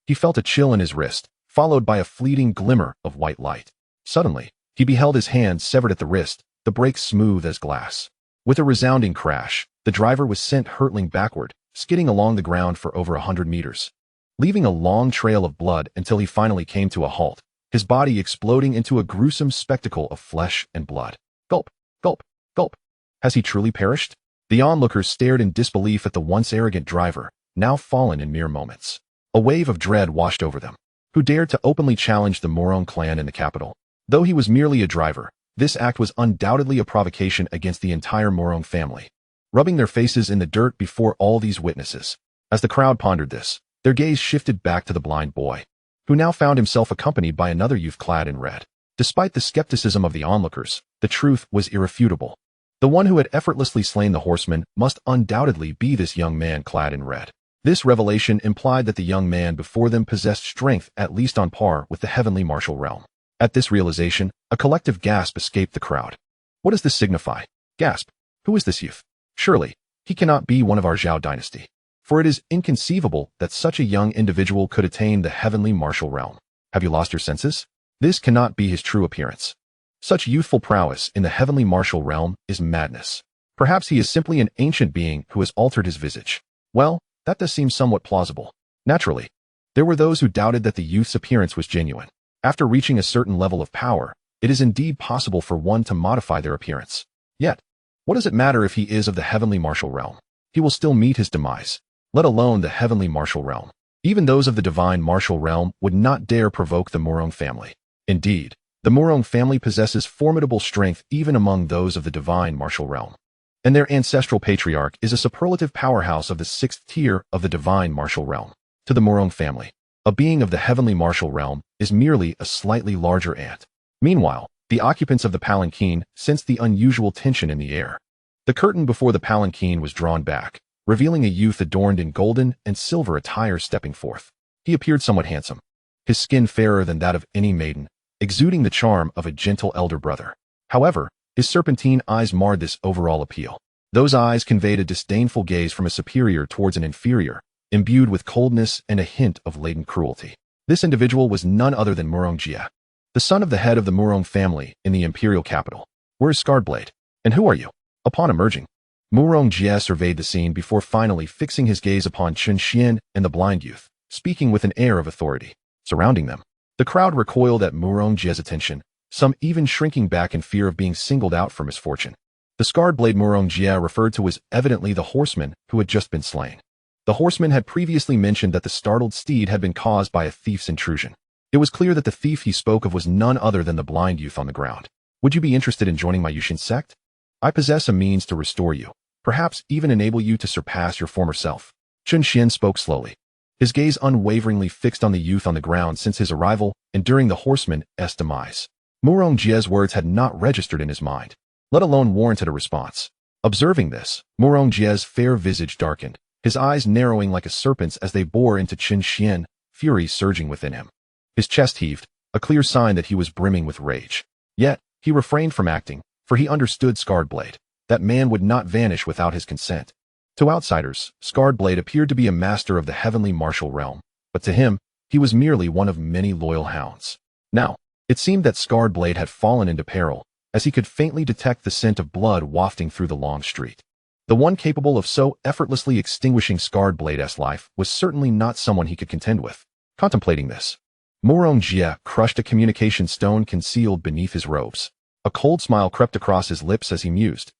he felt a chill in his wrist, followed by a fleeting glimmer of white light. Suddenly, he beheld his hand severed at the wrist, the break smooth as glass. With a resounding crash, the driver was sent hurtling backward, skidding along the ground for over 100 meters, leaving a long trail of blood until he finally came to a halt, his body exploding into a gruesome spectacle of flesh and blood. Gulp, gulp, gulp. Has he truly perished? The onlookers stared in disbelief at the once arrogant driver, now fallen in mere moments. A wave of dread washed over them. Who dared to openly challenge the Morong clan in the capital? Though he was merely a driver, this act was undoubtedly a provocation against the entire Morong family. Rubbing their faces in the dirt before all these witnesses, as the crowd pondered this, their gaze shifted back to the blind boy, who now found himself accompanied by another youth clad in red. Despite the skepticism of the onlookers, the truth was irrefutable. The one who had effortlessly slain the horseman must undoubtedly be this young man clad in red. This revelation implied that the young man before them possessed strength at least on par with the heavenly martial realm. At this realization, a collective gasp escaped the crowd. What does this signify? Gasp. Who is this youth? Surely, he cannot be one of our Xiao dynasty. For it is inconceivable that such a young individual could attain the heavenly martial realm. Have you lost your senses? This cannot be his true appearance. Such youthful prowess in the heavenly martial realm is madness. Perhaps he is simply an ancient being who has altered his visage. Well, that does seem somewhat plausible. Naturally, there were those who doubted that the youth's appearance was genuine. After reaching a certain level of power, it is indeed possible for one to modify their appearance. Yet, what does it matter if he is of the heavenly martial realm? He will still meet his demise, let alone the heavenly martial realm. Even those of the divine martial realm would not dare provoke the Murong family. Indeed, the Murong family possesses formidable strength even among those of the divine martial realm. And their ancestral patriarch is a superlative powerhouse of the 6th tier of the divine martial realm. To the Murong family, a being of the heavenly martial realm is merely a slightly larger ant. Meanwhile, the occupants of the palanquin sensed the unusual tension in the air. The curtain before the palanquin was drawn back, revealing a youth adorned in golden and silver attire stepping forth. He appeared somewhat handsome, his skin fairer than that of any maiden, exuding the charm of a gentle elder brother. However, his serpentine eyes marred this overall appeal. Those eyes conveyed a disdainful gaze from a superior towards an inferior, imbued with coldness and a hint of latent cruelty. This individual was none other than Murong Jie, the son of the head of the Murong family in the imperial capital. Where is Scarred-Blade? And who are you? Upon emerging, Murong Jie surveyed the scene before finally fixing his gaze upon Chen Xuan and the blind youth, speaking with an air of authority. Surrounding them, the crowd recoiled at Murong Jie's attention, some even shrinking back in fear of being singled out for misfortune. The Scarred-Blade Murong Jie referred to was evidently the horseman who had just been slain. The horseman had previously mentioned that the startled steed had been caused by a thief's intrusion. It was clear that the thief he spoke of was none other than the blind youth on the ground. Would you be interested in joining my Yusian sect? I possess a means to restore you, perhaps even enable you to surpass your former self. Chen Xuan spoke slowly, his gaze unwaveringly fixed on the youth on the ground since his arrival and during the horseman's demise. Murong Jie's words had not registered in his mind, let alone warranted a response. Observing this, Murong Jie's fair visage darkened, his eyes narrowing like a serpent's as they bore into Chen Xuan, fury surging within him. His chest heaved, a clear sign that he was brimming with rage. Yet, he refrained from acting, for he understood Scarred-Blade. That man would not vanish without his consent. To outsiders, Scarred-Blade appeared to be a master of the heavenly martial realm, but to him, he was merely one of many loyal hounds. Now, it seemed that Scarred-Blade had fallen into peril, as he could faintly detect the scent of blood wafting through the long street. The one capable of so effortlessly extinguishing Scarred-Blade's life was certainly not someone he could contend with. Contemplating this, Murong Jie crushed a communication stone concealed beneath his robes. A cold smile crept across his lips as he mused.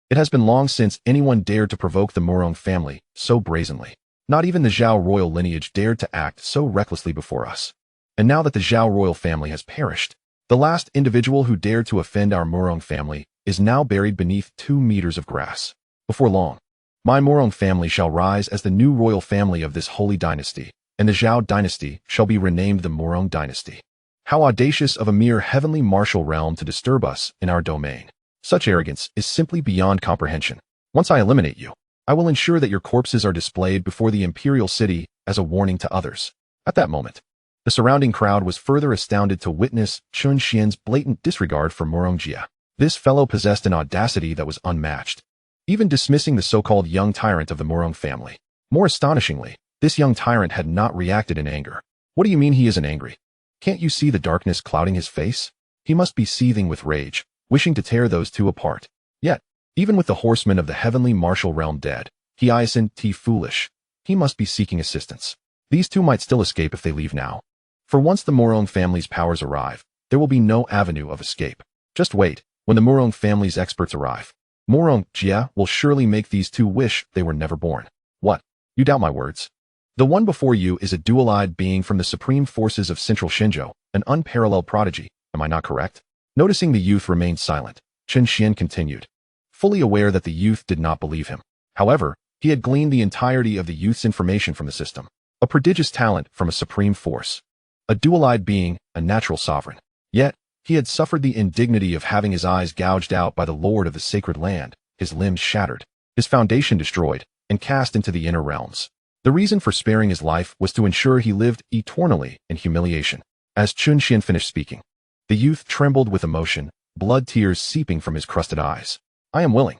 It has been long since anyone dared to provoke the Murong family so brazenly. Not even the Xiao royal lineage dared to act so recklessly before us. And now that the Xiao royal family has perished, the last individual who dared to offend our Murong family is now buried beneath 2 meters of grass. Before long, my Murong family shall rise as the new royal family of this holy dynasty, and the Xiao dynasty shall be renamed the Murong dynasty. How audacious of a mere heavenly martial realm to disturb us in our domain. Such arrogance is simply beyond comprehension. Once I eliminate you, I will ensure that your corpses are displayed before the imperial city as a warning to others. At that moment, the surrounding crowd was further astounded to witness Chen Xuan's blatant disregard for Murong Jie. This fellow possessed an audacity that was unmatched, even dismissing the so-called young tyrant of the Murong family. More astonishingly, this young tyrant had not reacted in anger. What do you mean he isn't angry? Can't you see the darkness clouding his face? He must be seething with rage, wishing to tear those two apart. Yet, even with the horsemen of the heavenly martial realm dead, he isn't foolish. He must be seeking assistance. These two might still escape if they leave now. For once the Murong family's powers arrive, there will be no avenue of escape. Just wait, when the Murong family's experts arrive. Murong Jie will surely make these two wish they were never born. What? You doubt my words? The one before you is a dual-eyed being from the supreme forces of Central Shenzhou, an unparalleled prodigy, am I not correct? Noticing the youth remained silent, Chen Xuan continued, fully aware that the youth did not believe him. However, he had gleaned the entirety of the youth's information from the system. A prodigious talent from a supreme force. A dual-eyed being, a natural sovereign. Yet, he had suffered the indignity of having his eyes gouged out by the lord of the sacred land, his limbs shattered, his foundation destroyed, and cast into the inner realms. The reason for sparing his life was to ensure he lived eternally in humiliation. As Chen Xuan finished speaking, the youth trembled with emotion, blood tears seeping from his crusted eyes. I am willing.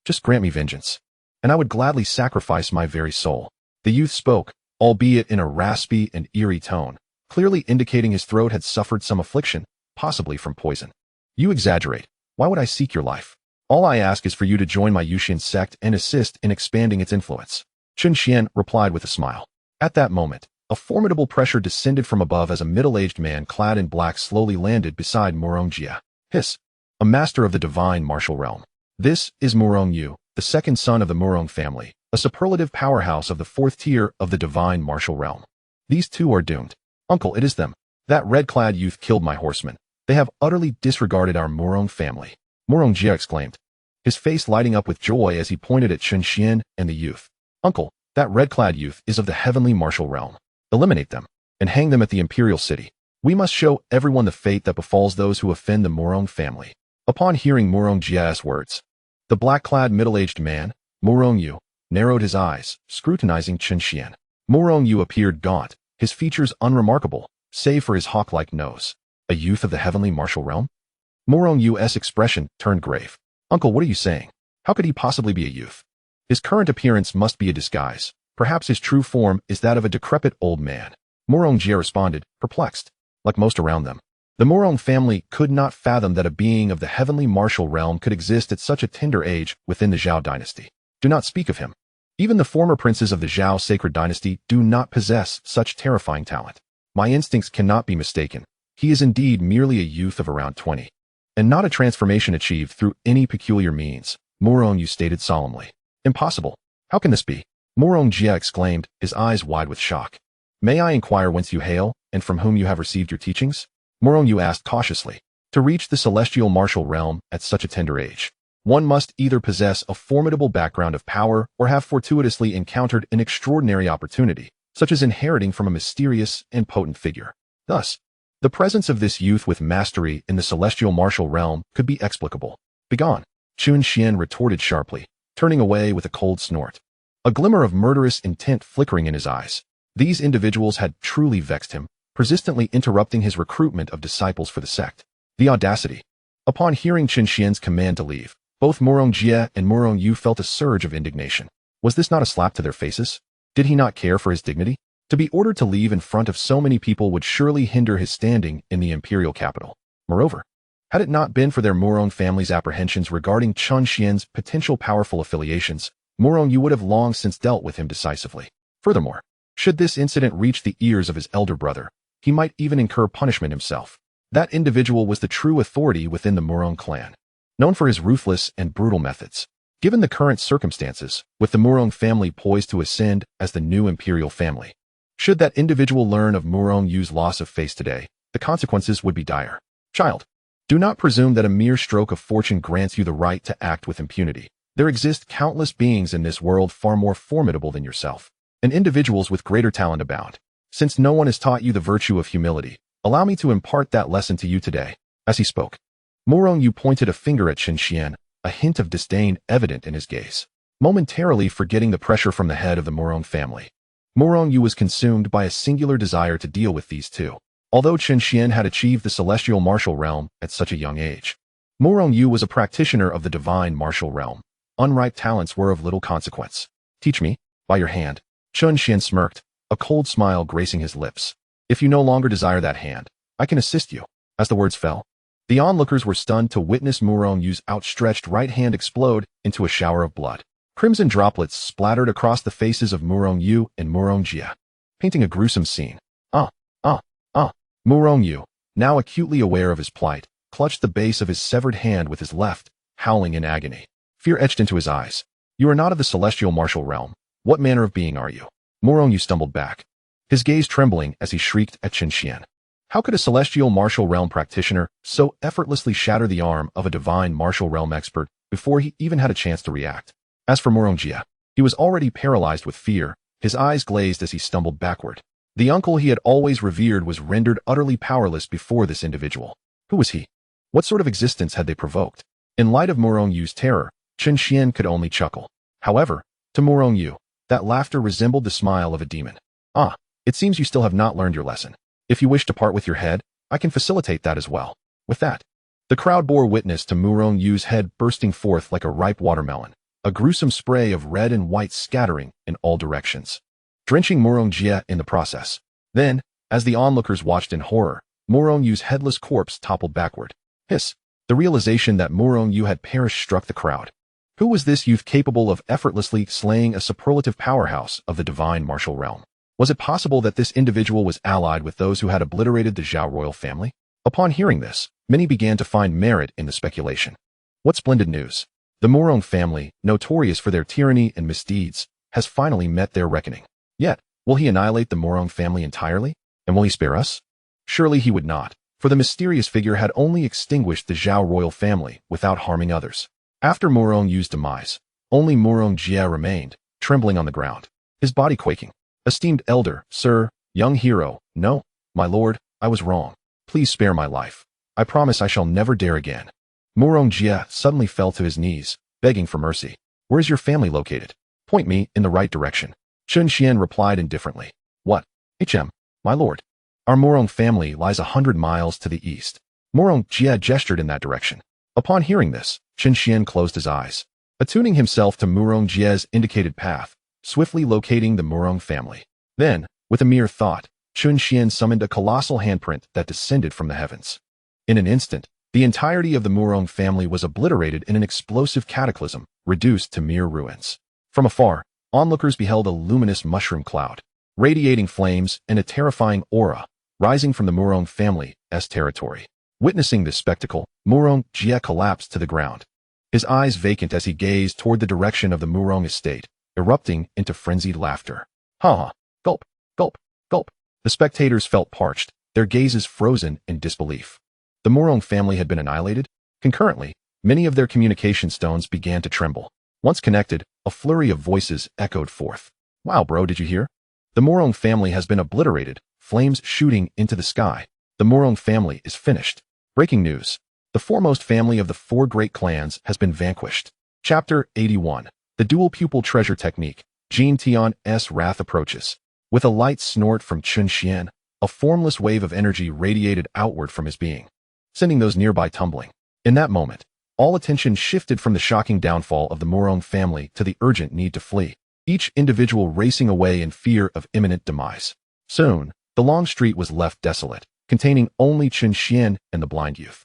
Just grant me vengeance, and I would gladly sacrifice my very soul. The youth spoke, albeit in a raspy and eerie tone, clearly indicating his throat had suffered some affliction, possibly from poison. You exaggerate. Why would I seek your life? All I ask is for you to join my Yusian sect and assist in expanding its influence. Chen Xuan replied with a smile. At that moment, a formidable pressure descended from above as a middle-aged man clad in black slowly landed beside Murong Jia. Hiss. A master of the divine martial realm. This is Murong Yu, the second son of the Murong family, a superlative powerhouse of the fourth tier of the divine martial realm. These two are doomed. Uncle, it is them. That red-clad youth killed my horsemen. They have utterly disregarded our Murong family. Murong Jia exclaimed, his face lighting up with joy as he pointed at Chen Xuan and the youth. Uncle, that red-clad youth is of the heavenly martial realm. Eliminate them, and hang them at the imperial city. We must show everyone the fate that befalls those who offend the Murong family. Upon hearing Murong Jia's words, the black-clad middle-aged man, Murong Yu, narrowed his eyes, scrutinizing Chen Xuan. Murong Yu appeared gaunt, his features unremarkable, save for his hawk-like nose. A youth of the heavenly martial realm? Murong Yu's expression turned grave. Uncle, what are you saying? How could he possibly be a youth? His current appearance must be a disguise. Perhaps his true form is that of a decrepit old man. Murong Jia responded, perplexed. Like most around them, the Murong family could not fathom that a being of the heavenly martial realm could exist at such a tender age within the Xiao dynasty. Do not speak of him. Even the former princes of the Xiao sacred dynasty do not possess such terrifying talent. My instincts cannot be mistaken. He is indeed merely a youth of around 20. And not a transformation achieved through any peculiar means, Murong Yu stated solemnly. Impossible. How can this be? Murong Jia exclaimed, his eyes wide with shock. May I inquire whence you hail, and from whom you have received your teachings? Murong Yu asked cautiously. To reach the celestial martial realm at such a tender age, one must either possess a formidable background of power or have fortuitously encountered an extraordinary opportunity, such as inheriting from a mysterious and potent figure. Thus, the presence of this youth with mastery in the celestial martial realm could be explicable. Begone, Chen Xuan retorted sharply, turning away with a cold snort. A glimmer of murderous intent flickering in his eyes. These individuals had truly vexed him, persistently interrupting his recruitment of disciples for the sect. The audacity. Upon hearing Chen Xuan's command to leave, both Murong Jia and Murong Yu felt a surge of indignation. Was this not a slap to their faces? Did he not care for his dignity? To be ordered to leave in front of so many people would surely hinder his standing in the imperial capital. Moreover, had it not been for their Murong family's apprehensions regarding Chen Xuan's potential powerful affiliations, Murong Yu would have long since dealt with him decisively. Furthermore, should this incident reach the ears of his elder brother, he might even incur punishment himself. That individual was the true authority within the Murong clan, known for his ruthless and brutal methods. Given the current circumstances, with the Murong family poised to ascend as the new imperial family, should that individual learn of Murong Yu's loss of face today, the consequences would be dire. Child, do not presume that a mere stroke of fortune grants you the right to act with impunity. There exist countless beings in this world far more formidable than yourself, and individuals with greater talent abound. Since no one has taught you the virtue of humility, allow me to impart that lesson to you today. As he spoke, Murong Yu pointed a finger at Chen Xuan, a hint of disdain evident in his gaze. Momentarily forgetting the pressure from the head of the Murong family, Murong Yu was consumed by a singular desire to deal with these two. Although Chen Xuan had achieved the celestial martial realm at such a young age, Murong Yu was a practitioner of the divine martial realm. Unripe talents were of little consequence. Teach me, by your hand. Chen Xuan smirked, a cold smile gracing his lips. If you no longer desire that hand, I can assist you. As the words fell, the onlookers were stunned to witness Murong Yu's outstretched right hand explode into a shower of blood. Crimson droplets splattered across the faces of Murong Yu and Murong Jia, painting a gruesome scene. Murong Yu, now acutely aware of his plight, clutched the base of his severed hand with his left, howling in agony. Fear etched into his eyes. You are not of the celestial martial realm. What manner of being are you? Murong Yu stumbled back, his gaze trembling as he shrieked at Chen Xuan. How could a celestial martial realm practitioner so effortlessly shatter the arm of a divine martial realm expert before he even had a chance to react? As for Murong Jia, he was already paralyzed with fear, his eyes glazed as he stumbled backward. The uncle he had always revered was rendered utterly powerless before this individual. Who was he? What sort of existence had they provoked? In light of Murong Yu's terror, Chen Xuan could only chuckle. However, to Murong Yu, that laughter resembled the smile of a demon. It seems you still have not learned your lesson. If you wish to part with your head, I can facilitate that as well. With that, the crowd bore witness to Murong Yu's head bursting forth like a ripe watermelon, a gruesome spray of red and white scattering in all directions, drenching Murong Jia in the process. Then, As the onlookers watched in horror, Murong Yu's headless corpse toppled backward. Hiss! The realization that Murong Yu had perished struck the crowd. Who was this youth capable of effortlessly slaying a superlative powerhouse of the divine martial realm? Was it possible that this individual was allied with those who had obliterated the Xiao royal family? Upon hearing this, many began to find merit in the speculation. What splendid news! The Murong family, notorious for their tyranny and misdeeds, has finally met their reckoning. Yet, will he annihilate the Murong family entirely? And will he spare us? Surely he would not, for the mysterious figure had only extinguished the Xiao royal family without harming others. After Murong Yu's demise, only Murong Jie remained, trembling on the ground, his body quaking. Esteemed elder, sir, young hero, no, my lord, I was wrong. Please spare my life. I promise I shall never dare again. Murong Jie suddenly fell to his knees, begging for mercy. Where is your family located? Point me in the right direction. Chen Xuan replied indifferently. What? My lord. Our Murong family lies 100 miles to the east. Murong Jie gestured in that direction. Upon hearing this, Chen Xuan closed his eyes, attuning himself to Murong Jie's indicated path, swiftly locating the Murong family. Then, with a mere thought, Chen Xuan summoned a colossal handprint that descended from the heavens. In an instant, the entirety of the Murong family was obliterated in an explosive cataclysm, reduced to mere ruins. From afar, onlookers beheld a luminous mushroom cloud, radiating flames and a terrifying aura, rising from the Murong family's territory. Witnessing this spectacle, Murong Jie collapsed to the ground, his eyes vacant as he gazed toward the direction of the Murong estate, erupting into frenzied laughter. Ha ha! Gulp! Gulp! Gulp! The spectators felt parched, their gazes frozen in disbelief. The Murong family had been annihilated. Concurrently, many of their communication stones began to tremble. Once connected, a flurry of voices echoed forth. Wow, bro, did you hear? The Murong family has been obliterated, flames shooting into the sky. The Murong family is finished. Breaking news. The foremost family of the 4 great clans has been vanquished. Chapter 81. The Dual Pupil Treasure Technique. Jin Tian's wrath approaches. With a light snort from Chen Xuan, a formless wave of energy radiated outward from his being, sending those nearby tumbling. In that moment, all attention shifted from the shocking downfall of the Murong family to the urgent need to flee, each individual racing away in fear of imminent demise. Soon, the long street was left desolate, containing only Chen Xuan and the blind youth.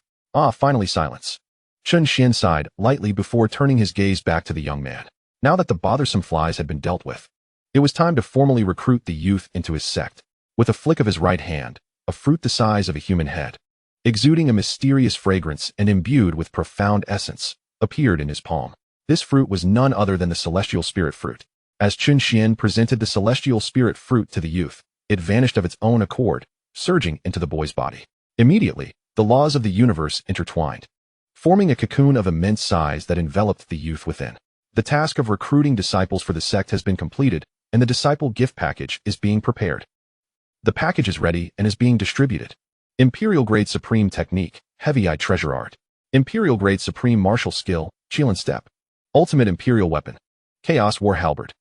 Finally silence. Chen Xuan sighed lightly before turning his gaze back to the young man. Now that the bothersome flies had been dealt with, it was time to formally recruit the youth into his sect. With a flick of his right hand, a fruit the size of a human head, exuding a mysterious fragrance and imbued with profound essence, appeared in his palm. This fruit was none other than the celestial spirit fruit. As Chen Xuan presented the celestial spirit fruit to the youth, it vanished of its own accord, surging into the boy's body. Immediately, the laws of the universe intertwined, forming a cocoon of immense size that enveloped the youth within. The task of recruiting disciples for the sect has been completed, and the disciple gift package is being prepared. The package is ready and is being distributed. Imperial Grade Supreme Technique, Heavy Eye Treasure Art. Imperial Grade Supreme Martial Skill, Qilin Step. Ultimate Imperial Weapon, Chaos War Halberd.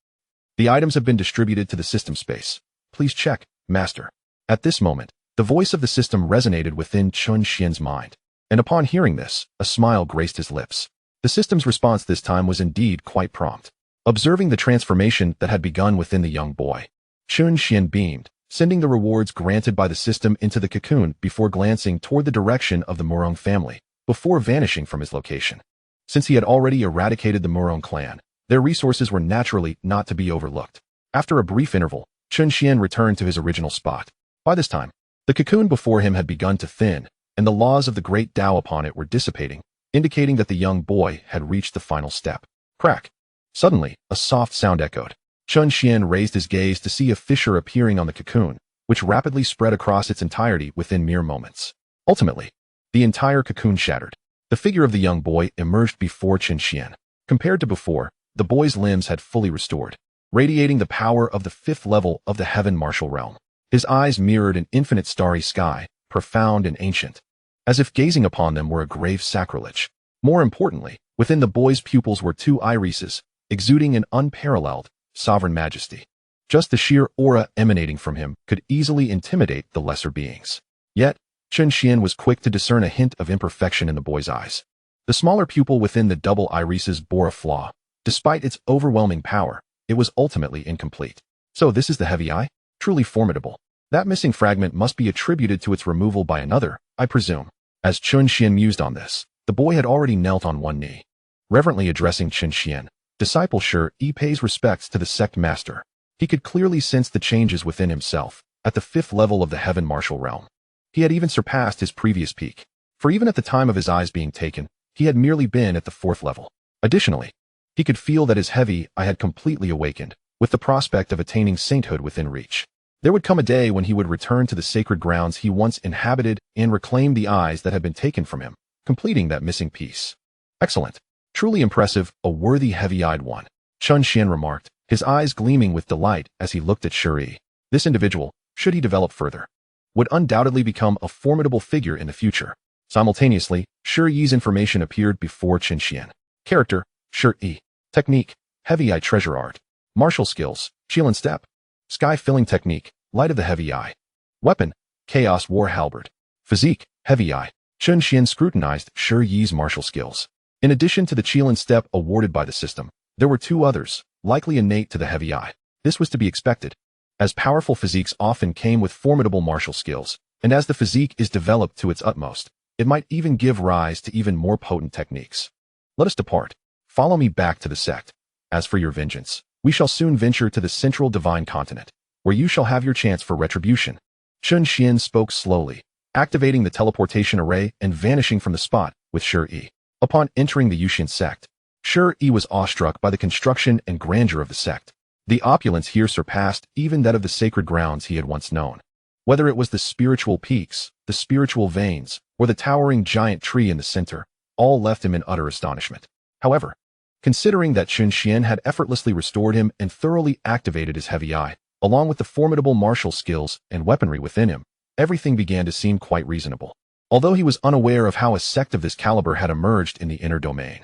The items have been distributed to the system space. Please check, Master. At this moment, the voice of the system resonated within Chen Xuan's mind, and upon hearing this, a smile graced his lips. The system's response this time was indeed quite prompt. Observing the transformation that had begun within the young boy, Chen Xuan beamed, sending the rewards granted by the system into the cocoon before glancing toward the direction of the Murong family, before vanishing from his location. Since he had already eradicated the Murong clan, their resources were naturally not to be overlooked. After a brief interval, Chen Xuan returned to his original spot. By this time, the cocoon before him had begun to thin, and the laws of the great Tao upon it were dissipating, indicating that the young boy had reached the final step. Crack! Suddenly, a soft sound echoed. Chen Xuan raised his gaze to see a fissure appearing on the cocoon, which rapidly spread across its entirety within mere moments. Ultimately, the entire cocoon shattered. The figure of the young boy emerged before Chen Xuan. Compared to before, the boy's limbs had fully restored, radiating the power of the 5th level of the heaven martial realm. His eyes mirrored an infinite starry sky, profound and ancient, as if gazing upon them were a grave sacrilege. More importantly, within the boy's pupils were 2 irises, exuding an unparalleled, sovereign majesty. Just the sheer aura emanating from him could easily intimidate the lesser beings. Yet, Chen Xuan was quick to discern a hint of imperfection in the boy's eyes. The smaller pupil within the double irises bore a flaw. Despite its overwhelming power, it was ultimately incomplete. So this is the heavy eye? Truly formidable. That missing fragment must be attributed to its removal by another, I presume. As Chen Xuan mused on this, the boy had already knelt on one knee. Reverently addressing Chen Xuan, disciple Shi pays respects to the sect master. He could clearly sense the changes within himself, at the 5th level of the heaven martial realm. He had even surpassed his previous peak, for even at the time of his eyes being taken, he had merely been at the 4th level. Additionally, he could feel that his heavy eye had completely awakened, with the prospect of attaining sainthood within reach. There would come a day when he would return to the sacred grounds he once inhabited and reclaim the eyes that had been taken from him, completing that missing piece. Excellent. Truly impressive, a worthy heavy-eyed one, Chen Xuan remarked, his eyes gleaming with delight as he looked at Shi. This individual, should he develop further, would undoubtedly become a formidable figure in the future. Simultaneously, Shi's information appeared before Chen Xuan. Character, Shi. Technique, heavy eye treasure art. Martial skills, Qilin step. Sky filling technique, light of the heavy eye. Weapon, chaos war halberd. Physique, heavy eye. Chen Xuan scrutinized Shi's martial skills. In addition to the Qilin step awarded by the system, there were 2 others, likely innate to the heavy eye. This was to be expected, as powerful physiques often came with formidable martial skills, and as the physique is developed to its utmost, it might even give rise to even more potent techniques. Let us depart. Follow me back to the sect. As for your vengeance, we shall soon venture to the central divine continent, where you shall have your chance for retribution. Chen Xuan spoke slowly, activating the teleportation array and vanishing from the spot with Shi. Upon entering the Yusian sect, Shi was awestruck by the construction and grandeur of the sect. The opulence here surpassed even that of the sacred grounds he had once known. Whether it was the spiritual peaks, the spiritual veins, or the towering giant tree in the center, all left him in utter astonishment. However, considering that Chen Xuan had effortlessly restored him and thoroughly activated his heavy eye, along with the formidable martial skills and weaponry within him, everything began to seem quite reasonable. Although he was unaware of how a sect of this caliber had emerged in the inner domain,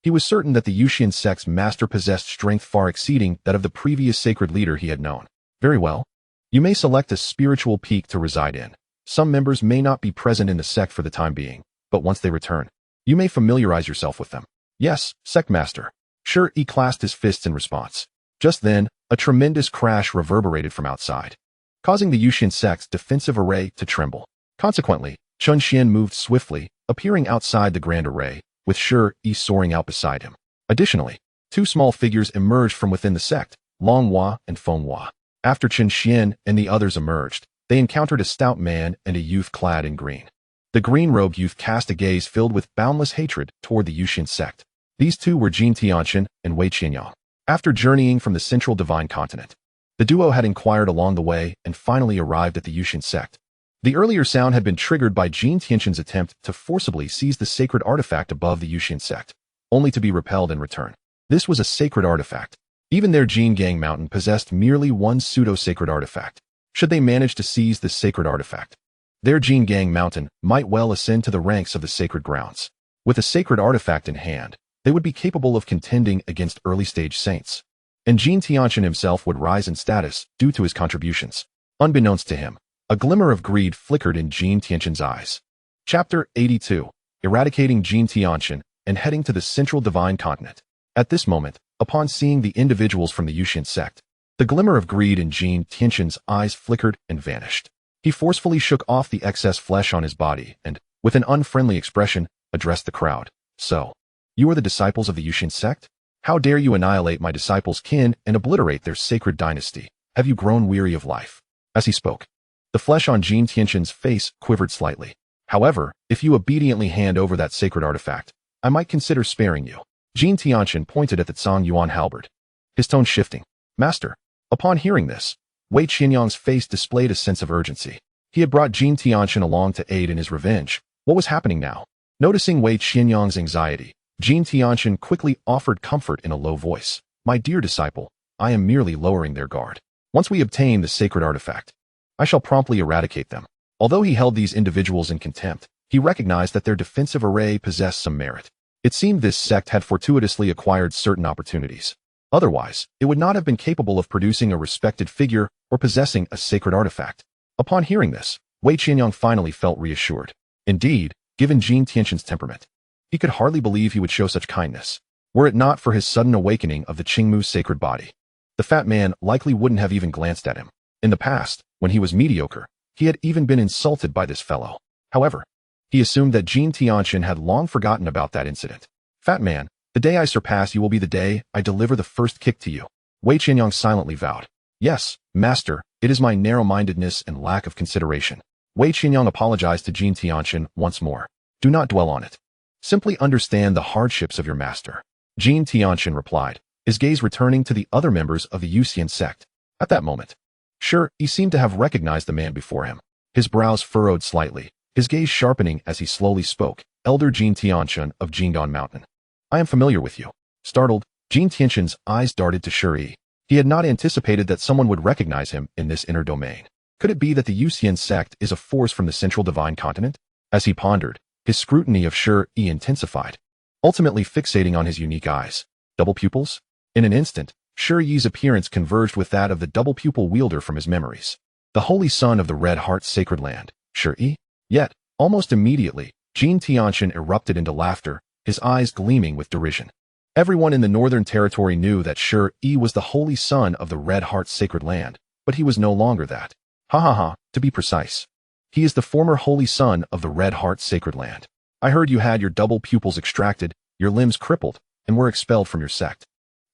he was certain that the Yusian sect's master possessed strength far exceeding that of the previous sacred leader he had known. Very well. You may select a spiritual peak to reside in. Some members may not be present in the sect for the time being, but once they return, you may familiarize yourself with them. Yes, sect master. Shi clasped his fists in response. Just then, a tremendous crash reverberated from outside, causing the Yusian sect's defensive array to tremble. Consequently, Chen Xuan moved swiftly, appearing outside the grand array, with Shi soaring out beside him. Additionally, 2 small figures emerged from within the sect, Long Hua and Feng Hua. After Chen Xuan and the others emerged, they encountered a stout man and a youth clad in green. The green-robed youth cast a gaze filled with boundless hatred toward the Yusian sect. These 2 were Jin Tianqian and Wei Qianyang. After journeying from the central divine continent, the duo had inquired along the way and finally arrived at the Yusian sect. The earlier sound had been triggered by Jin Tianqian's attempt to forcibly seize the sacred artifact above the Yusian sect, only to be repelled in return. This was a sacred artifact. Even their Jin Gang Mountain possessed merely one pseudo-sacred artifact. Should they manage to seize this sacred artifact, their Jin Gang Mountain might well ascend to the ranks of the sacred grounds. With a sacred artifact in hand, they would be capable of contending against early-stage saints. And Jin Tianqian himself would rise in status due to his contributions. Unbeknownst to him, a glimmer of greed flickered in Jin Tianqian's eyes. Chapter 82. Eradicating Jin Tianqian and heading to the central divine continent. At this moment, upon seeing the individuals from the Yusian sect, the glimmer of greed in Jin Tianqian's eyes flickered and vanished. He forcefully shook off the excess flesh on his body and, with an unfriendly expression, addressed the crowd. So, you are the disciples of the Yusian sect? How dare you annihilate my disciples' kin and obliterate their sacred dynasty? Have you grown weary of life? As he spoke, the flesh on Jin Tianqian's face quivered slightly. However, if you obediently hand over that sacred artifact, I might consider sparing you. Jin Tianqian pointed at the Tsang Yuan halberd, his tone shifting. Master. Upon hearing this, Wei Qianyang's face displayed a sense of urgency. He had brought Jin Tianqian along to aid in his revenge. What was happening now? Noticing Wei Qianyang's anxiety, Jin Tianqian quickly offered comfort in a low voice. My dear disciple, I am merely lowering their guard. Once we obtain the sacred artifact, I shall promptly eradicate them. Although he held these individuals in contempt, he recognized that their defensive array possessed some merit. It seemed this sect had fortuitously acquired certain opportunities. Otherwise, it would not have been capable of producing a respected figure or possessing a sacred artifact. Upon hearing this, Wei Qianyang finally felt reassured. Indeed, given Jin Tianqian's temperament, he could hardly believe he would show such kindness, were it not for his sudden awakening of the Qingmu's sacred body. The fat man likely wouldn't have even glanced at him. In the past, when he was mediocre, he had even been insulted by this fellow. However, he assumed that Jin Tianxian had long forgotten about that incident. Fat man, the day I surpass you will be the day I deliver the first kick to you. Wei Qianyang silently vowed. Yes, master, it is my narrow-mindedness and lack of consideration. Wei Qianyang apologized to Jin Tianxian once more. Do not dwell on it. Simply understand the hardships of your master. Jin Tianxian replied, his gaze returning to the other members of the Yusian sect. At that moment, sure, he seemed to have recognized the man before him. His brows furrowed slightly, his gaze sharpening as he slowly spoke. Elder Jin Tianxian of Jingdan Mountain. I am familiar with you. Startled, Jin Tianxian's eyes darted to Shi. He had not anticipated that someone would recognize him in this inner domain. Could it be that the Yusian sect is a force from the central divine continent? As he pondered, his scrutiny of Shi intensified, ultimately fixating on his unique eyes. Double pupils? In an instant, Shi's appearance converged with that of the double pupil wielder from his memories. The holy son of the Red Heart Sacred Land, Shi? Yet, almost immediately, Jin Tianxian erupted into laughter, his eyes gleaming with derision. Everyone in the Northern Territory knew that Shi was the holy son of the Red Heart Sacred Land, but he was no longer that. Ha ha ha, to be precise. He is the former holy son of the Red Heart Sacred Land. I heard you had your double pupils extracted, your limbs crippled, and were expelled from your sect.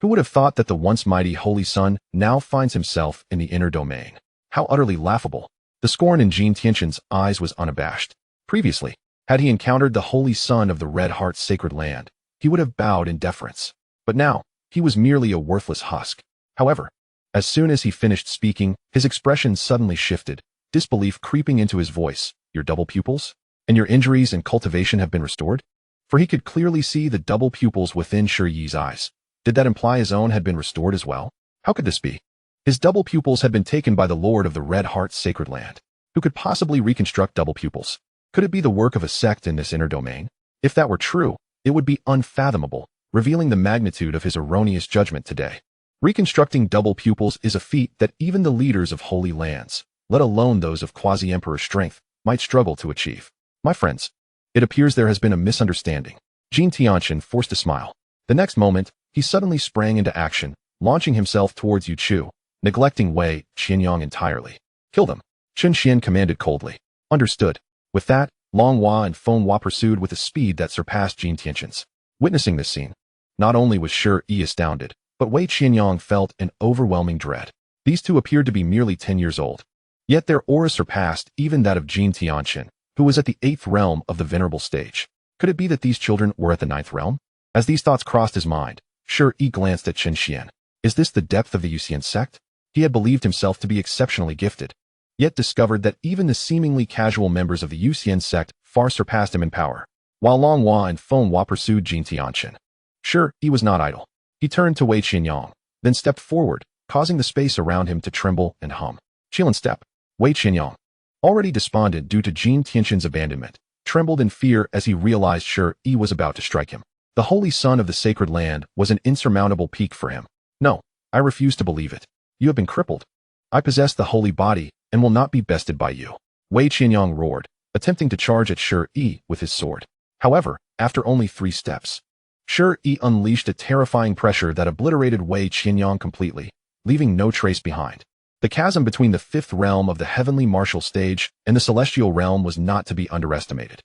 Who would have thought that the once mighty holy son now finds himself in the inner domain? How utterly laughable. The scorn in Jin Tianxian's eyes was unabashed. Previously, had he encountered the holy son of the Red Heart Sacred Land, he would have bowed in deference. But now, he was merely a worthless husk. However, as soon as he finished speaking, his expression suddenly shifted, disbelief creeping into his voice. Your double pupils? And your injuries and cultivation have been restored? For he could clearly see the double pupils within Shi's eyes. Did that imply his own had been restored as well? How could this be? His double pupils had been taken by the Lord of the Red Heart Sacred Land. Who could possibly reconstruct double pupils? Could it be the work of a sect in this inner domain? If that were true, it would be unfathomable, revealing the magnitude of his erroneous judgment today. Reconstructing double pupils is a feat that even the leaders of holy lands, let alone those of quasi-emperor strength, might struggle to achieve. My friends, it appears there has been a misunderstanding. Jin Tianxian forced a smile. The next moment, he suddenly sprang into action, launching himself towards Yu Chu, neglecting Wei Qianyang entirely. Kill them, Chen Xuan commanded coldly. Understood. With that, Long Hua and Feng Hua pursued with a speed that surpassed Jin Tianxian's. Witnessing this scene, not only was Shi astounded, but Wei Qianyang felt an overwhelming dread. These two appeared to be merely 10 years old. Yet their aura surpassed even that of Jin Tianxian, who was at the 8th realm of the venerable stage. Could it be that these children were at the 9th realm? As these thoughts crossed his mind, Shi glanced at Chen Xuan. Is this the depth of the Yusian sect? He had believed himself to be exceptionally gifted, yet discovered that even the seemingly casual members of the Yusian sect far surpassed him in power. While Long Hua and Feng Hua pursued Jin Tianxian, Shi was not idle. He turned to Wei Qianyang, then stepped forward, causing the space around him to tremble and hum. Chill and step. Wei Qianyang, already despondent due to Jin Tianxian's abandonment, trembled in fear as he realized Shi was about to strike him. The holy son of the sacred land was an insurmountable peak for him. No, I refuse to believe it. You have been crippled. I possess the holy body and will not be bested by you. Wei Qianyang roared, attempting to charge at Shi with his sword. However, after only 3 steps, Shi unleashed a terrifying pressure that obliterated Wei Qianyang completely, leaving no trace behind. The chasm between the 5th realm of the heavenly martial stage and the celestial realm was not to be underestimated,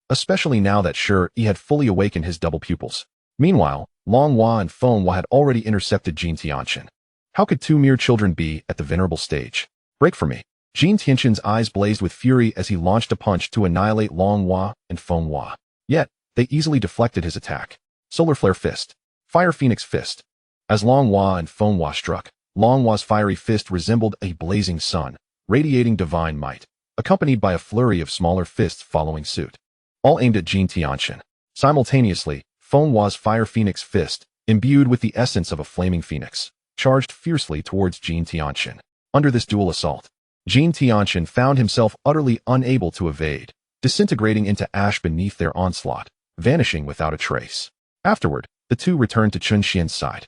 especially now that Shi had fully awakened his double pupils. Meanwhile, Long Hua and Feng Hua had already intercepted Jin Tianxian. How could 2 mere children be at the venerable stage? Break for me. Jin Tianxian's eyes blazed with fury as he launched a punch to annihilate Long Hua and Feng Hua. Yet, they easily deflected his attack. Solar Flare Fist. Fire Phoenix Fist. As Long Hua and Feng Hua struck, Long Hua's fiery fist resembled a blazing sun, radiating divine might, accompanied by a flurry of smaller fists following suit, all aimed at Jin Tianxian. Simultaneously, Feng Hua's Fire Phoenix Fist, imbued with the essence of a flaming phoenix, charged fiercely towards Jin Tianxian. Under this dual assault, Jin Tianxian found himself utterly unable to evade, disintegrating into ash beneath their onslaught, vanishing without a trace. Afterward, the two returned to Chen Xuan's side.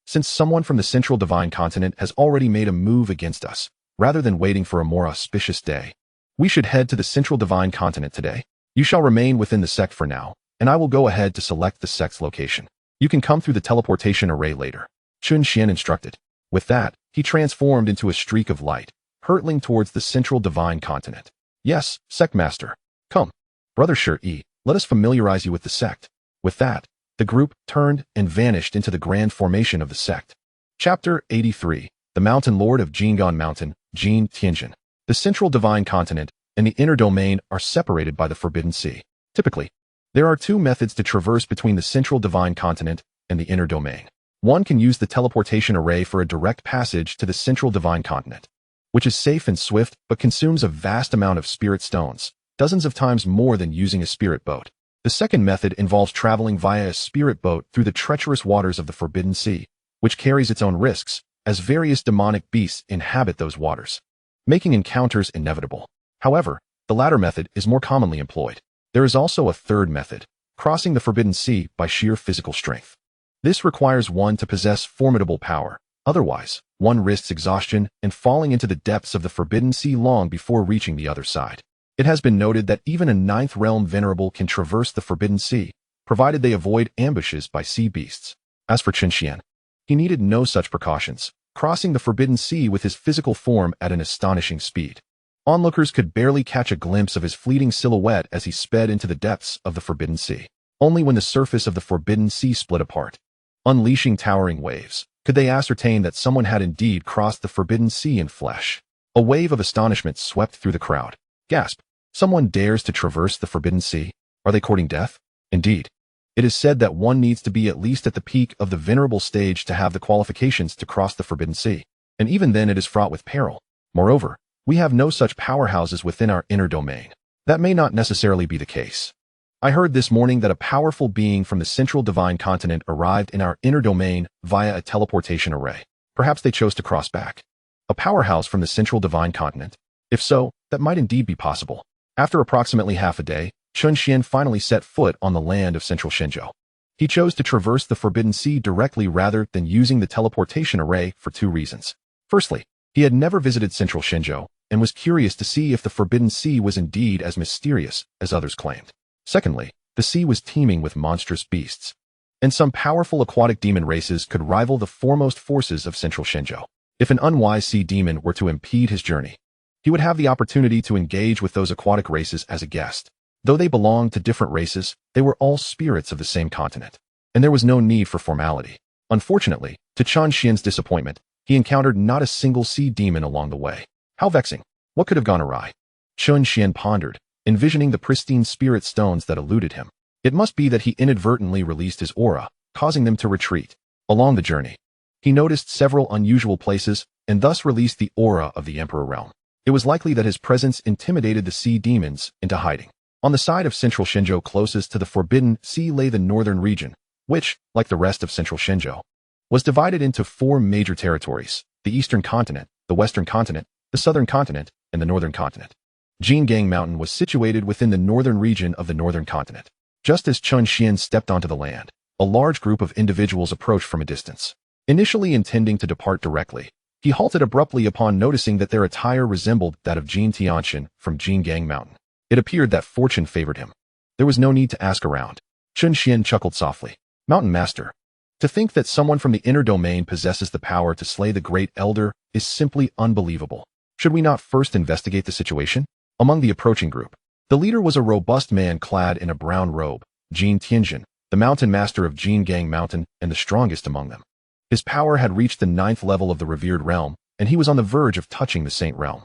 Since someone from the Central Divine Continent has already made a move against us, rather than waiting for a more auspicious day, we should head to the Central Divine Continent today. You shall remain within the sect for now, and I will go ahead to select the sect's location. You can come through the teleportation array later, Chen Xuan instructed. With that, he transformed into a streak of light, hurtling towards the central divine continent. Yes, Sect Master. Come. Brother Shi, let us familiarize you with the sect. With that, the group turned and vanished into the grand formation of the sect. Chapter 83. The Mountain Lord of Jingan Mountain, Jin Tianjin. The central divine continent and the inner domain are separated by the Forbidden Sea. Typically, there are two methods to traverse between the central divine continent and the inner domain. One can use the teleportation array for a direct passage to the central divine continent, which is safe and swift but consumes a vast amount of spirit stones, dozens of times more than using a spirit boat. The second method involves traveling via a spirit boat through the treacherous waters of the Forbidden Sea, which carries its own risks, as various demonic beasts inhabit those waters, making encounters inevitable. However, the latter method is more commonly employed. There is also a third method, crossing the Forbidden Sea by sheer physical strength. This requires one to possess formidable power. Otherwise, one risks exhaustion and falling into the depths of the Forbidden Sea long before reaching the other side. It has been noted that even a ninth realm venerable can traverse the Forbidden Sea, provided they avoid ambushes by sea beasts. As for Chen Xuan, he needed no such precautions, crossing the Forbidden Sea with his physical form at an astonishing speed. Onlookers could barely catch a glimpse of his fleeting silhouette as he sped into the depths of the Forbidden Sea. Only when the surface of the Forbidden Sea split apart, unleashing towering waves, could they ascertain that someone had indeed crossed the Forbidden Sea in flesh. A wave of astonishment swept through the crowd. Gasp! Someone dares to traverse the Forbidden Sea? Are they courting death? Indeed. It is said that one needs to be at least at the peak of the venerable stage to have the qualifications to cross the Forbidden Sea, and even then it is fraught with peril. Moreover, we have no such powerhouses within our inner domain. That may not necessarily be the case. I heard this morning that a powerful being from the central divine continent arrived in our inner domain via a teleportation array. Perhaps they chose to cross back. A powerhouse from the central divine continent? If so, that might indeed be possible. After approximately half a day, Chen Xuan finally set foot on the land of central Shenzhou. He chose to traverse the Forbidden Sea directly rather than using the teleportation array for two reasons. Firstly, he had never visited central Shenzhou and was curious to see if the Forbidden Sea was indeed as mysterious as others claimed. Secondly, the sea was teeming with monstrous beasts, and some powerful aquatic demon races could rival the foremost forces of central Shenzhou. If an unwise sea demon were to impede his journey, he would have the opportunity to engage with those aquatic races as a guest. Though they belonged to different races, they were all spirits of the same continent, and there was no need for formality. Unfortunately, to Chen Xuan's disappointment, he encountered not a single sea demon along the way. How vexing! What could have gone awry? Chen Xuan pondered, envisioning the pristine spirit stones that eluded him. It must be that he inadvertently released his aura, causing them to retreat. Along the journey, he noticed several unusual places and thus released the aura of the Emperor realm. It was likely that his presence intimidated the sea demons into hiding. On the side of central Shenzhou closest to the Forbidden Sea lay the northern region, which, like the rest of central Shenzhou, was divided into four major territories: the eastern continent, the western continent, the southern continent, and the northern continent. Jingang Mountain was situated within the northern region of the northern continent. Just as Chen Xuan stepped onto the land, a large group of individuals approached from a distance. Initially intending to depart directly, he halted abruptly upon noticing that their attire resembled that of Jin Tianxin from Jingang Mountain. It appeared that fortune favored him. There was no need to ask around. Chen Xuan chuckled softly. Mountain Master, to think that someone from the inner domain possesses the power to slay the Great Elder is simply unbelievable. Should we not first investigate the situation? Among the approaching group, the leader was a robust man clad in a brown robe, Jin Tianjin, the mountain master of Jingang Mountain and the strongest among them. His power had reached the 9th level of the revered realm, and he was on the verge of touching the Saint Realm.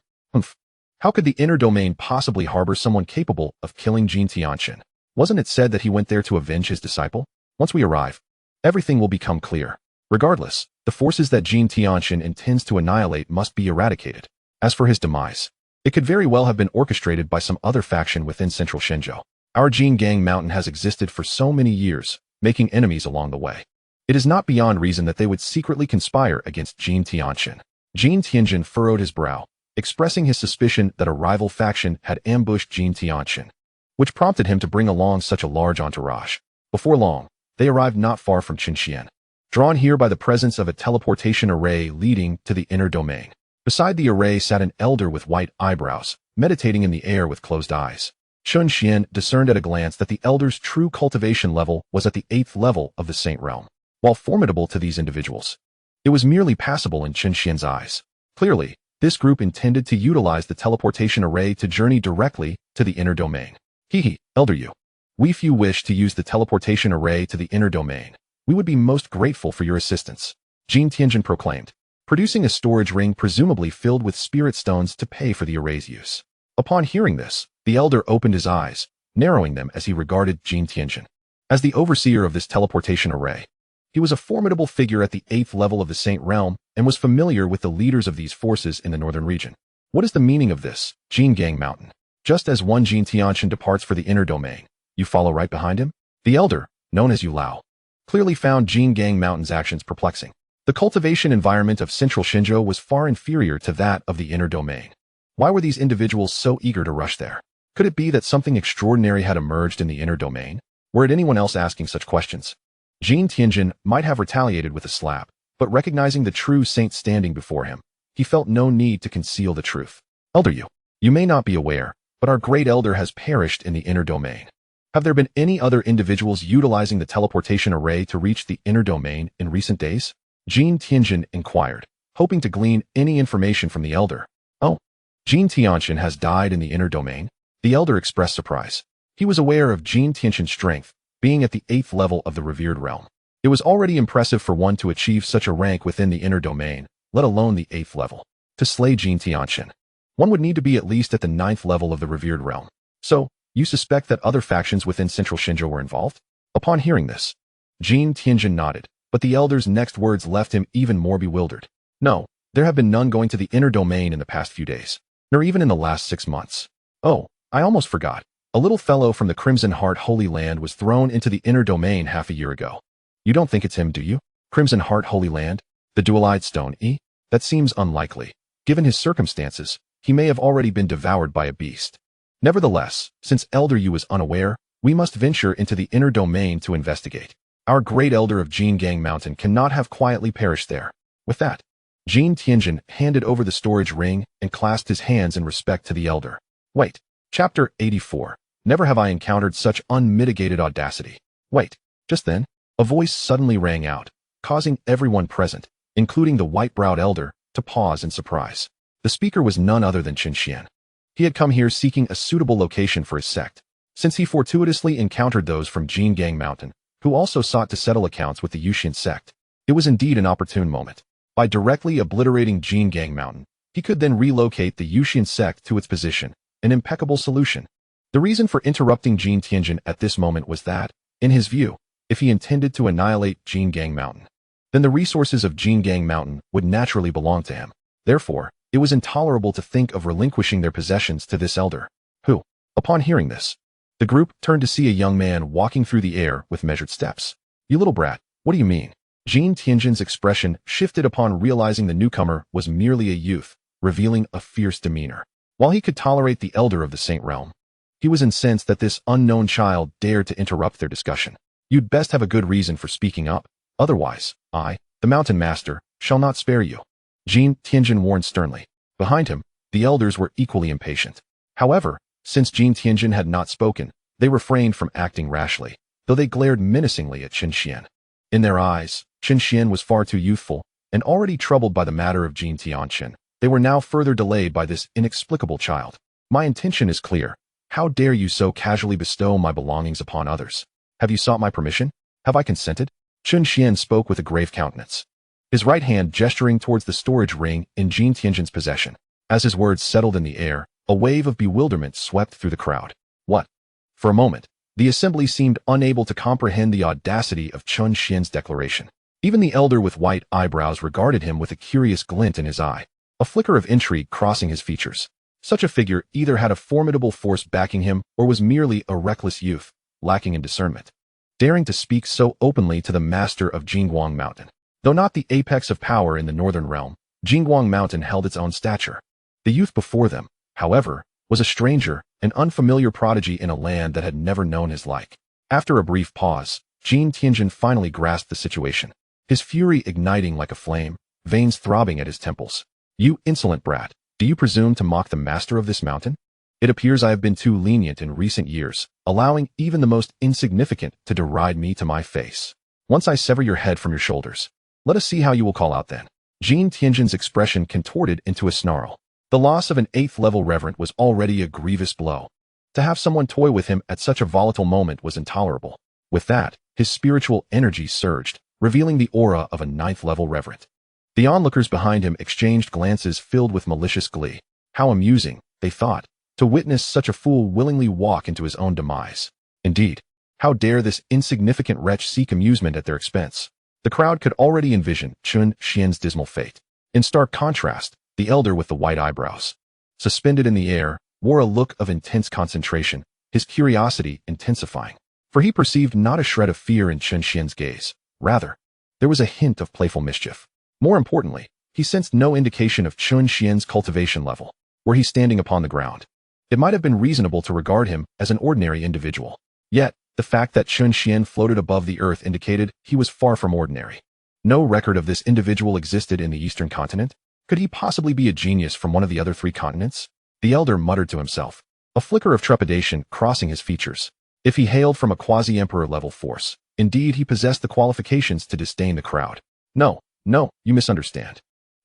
How could the inner domain possibly harbor someone capable of killing Jin Tianxin? Wasn't it said that he went there to avenge his disciple? Once we arrive, everything will become clear. Regardless, the forces that Jin Tianxin intends to annihilate must be eradicated. As for his demise, it could very well have been orchestrated by some other faction within central Shenzhou. Our Jingang Mountain has existed for so many years, making enemies along the way. It is not beyond reason that they would secretly conspire against Jin Tianxin. Jin Tianjin furrowed his brow, expressing his suspicion that a rival faction had ambushed Jin Tianxin, which prompted him to bring along such a large entourage. Before long, they arrived not far from Chen Xuan, drawn here by the presence of a teleportation array leading to the inner domain. Beside the array sat an elder with white eyebrows, meditating in the air with closed eyes. Chen Xuan discerned at a glance that the elder's true cultivation level was at the 8th level of the Saint Realm. While formidable to these individuals, it was merely passable in Chen Xuan's eyes. Clearly, This group intended to utilize the teleportation array to journey directly to the inner domain. Elder Yu. If you wish to use the teleportation array to the inner domain, we would be most grateful for your assistance, Jin Tianjin proclaimed, producing a storage ring presumably filled with spirit stones to pay for the array's use. Upon hearing this, the elder opened his eyes, narrowing them as he regarded Jin Tianjin. As the overseer of this teleportation array, he was a formidable figure at the 8th level of the Saint Realm and was familiar with the leaders of these forces in the northern region. What is the meaning of this, Jin Gang Mountain? Just as one Jin Tianjin departs for the inner domain, you follow right behind him? The elder, known as Yu Lao, clearly found Jin Gang Mountain's actions perplexing. The cultivation environment of central Xinzhou was far inferior to that of the inner domain. Why were these individuals so eager to rush there? Could it be that something extraordinary had emerged in the inner domain? Were it anyone else asking such questions? Jin Tianjin might have retaliated with a slap, but recognizing the true saint standing before him, he felt no need to conceal the truth. Elder Yu, you may not be aware, but our great elder has perished in the inner domain. Have there been any other individuals utilizing the teleportation array to reach the inner domain in recent days? Jin Tianjin inquired, hoping to glean any information from the elder. Oh, Jin Tianjin has died in the inner domain? The elder expressed surprise. He was aware of Jin Tianjin's strength, being at the 8th level of the revered realm. It was already impressive for one to achieve such a rank within the inner domain, let alone the 8th level. To slay Jin Tianjin, one would need to be at least at the 9th level of the revered realm. So, you suspect that other factions within central Xinzhou were involved? Upon hearing this, Jin Tianjin nodded, but the elder's next words left him even more bewildered. No, there have been none going to the inner domain in the past few days, nor even in the last 6 months. Oh, I almost forgot. A little fellow from the Crimson Heart Holy Land was thrown into the inner domain half a year ago. You don't think it's him, do you? Crimson Heart Holy Land? The dual-eyed stone, eh? That seems unlikely. Given his circumstances, he may have already been devoured by a beast. Nevertheless, since Elder Yu is unaware, we must venture into the inner domain to investigate. Our great elder of Jin Gang Mountain cannot have quietly perished there. With that, Jin Tianjin handed over the storage ring and clasped his hands in respect to the elder. Wait. Chapter 84. Never have I encountered such unmitigated audacity. Wait. Just then, a voice suddenly rang out, causing everyone present, including the white-browed elder, to pause in surprise. The speaker was none other than Chen Xuan. He had come here seeking a suitable location for his sect, since he fortuitously encountered those from Jin Gang Mountain, who also sought to settle accounts with the Yusian sect. It was indeed an opportune moment. By directly obliterating Jin Gang Mountain, he could then relocate the Yusian sect to its position, an impeccable solution. The reason for interrupting Jin Tianjin at this moment was that, in his view, if he intended to annihilate Jin Gang Mountain, then the resources of Jin Gang Mountain would naturally belong to him. Therefore, it was intolerable to think of relinquishing their possessions to this elder, who, upon hearing this, the group turned to see a young man walking through the air with measured steps. You little brat, what do you mean? Jin Tianjin's expression shifted upon realizing the newcomer was merely a youth, revealing a fierce demeanor. While he could tolerate the elder of the Saint Realm, he was incensed that this unknown child dared to interrupt their discussion. You'd best have a good reason for speaking up. Otherwise, I, the Mountain Master, shall not spare you. Jin Tianjin warned sternly. Behind him, the elders were equally impatient. However, since Jin Tianjin had not spoken, they refrained from acting rashly, though they glared menacingly at Chen Xuan. In their eyes, Chen Xuan was far too youthful, and already troubled by the matter of Jin Tianjin. They were now further delayed by this inexplicable child. My intention is clear. How dare you so casually bestow my belongings upon others? Have you sought my permission? Have I consented? Chen Xuan spoke with a grave countenance, his right hand gesturing towards the storage ring in Jin Tianjin's possession. As his words settled in the air, a wave of bewilderment swept through the crowd. What? For a moment, the assembly seemed unable to comprehend the audacity of Chen Xuan's declaration. Even the elder with white eyebrows regarded him with a curious glint in his eye, a flicker of intrigue crossing his features. Such a figure either had a formidable force backing him or was merely a reckless youth, lacking in discernment, daring to speak so openly to the master of Jingguang Mountain. Though not the apex of power in the northern realm, Jingguang Mountain held its own stature. The youth before them, however, was a stranger, an unfamiliar prodigy in a land that had never known his like. After a brief pause, Jin Tianjin finally grasped the situation, his fury igniting like a flame, veins throbbing at his temples. You insolent brat, do you presume to mock the master of this mountain? It appears I have been too lenient in recent years, allowing even the most insignificant to deride me to my face. Once I sever your head from your shoulders, let us see how you will call out then. Jin Tianjin's expression contorted into a snarl. The loss of an 8th level reverend was already a grievous blow. To have someone toy with him at such a volatile moment was intolerable. With that, his spiritual energy surged, revealing the aura of a 9th level reverend. The onlookers behind him exchanged glances filled with malicious glee. How amusing, they thought, to witness such a fool willingly walk into his own demise. Indeed, how dare this insignificant wretch seek amusement at their expense? The crowd could already envision Chen Xuan's dismal fate. In stark contrast, the elder with the white eyebrows, suspended in the air, wore a look of intense concentration, his curiosity intensifying. For he perceived not a shred of fear in Chen Xuan's gaze. Rather, there was a hint of playful mischief. More importantly, he sensed no indication of Chen Xuan's cultivation level. Were he standing upon the ground, it might have been reasonable to regard him as an ordinary individual. Yet, the fact that Chen Xuan floated above the earth indicated he was far from ordinary. No record of this individual existed in the eastern continent. Could he possibly be a genius from one of the other 3 continents? The elder muttered to himself, a flicker of trepidation crossing his features. If he hailed from a quasi-emperor level force, indeed he possessed the qualifications to disdain the crowd. No, you misunderstand.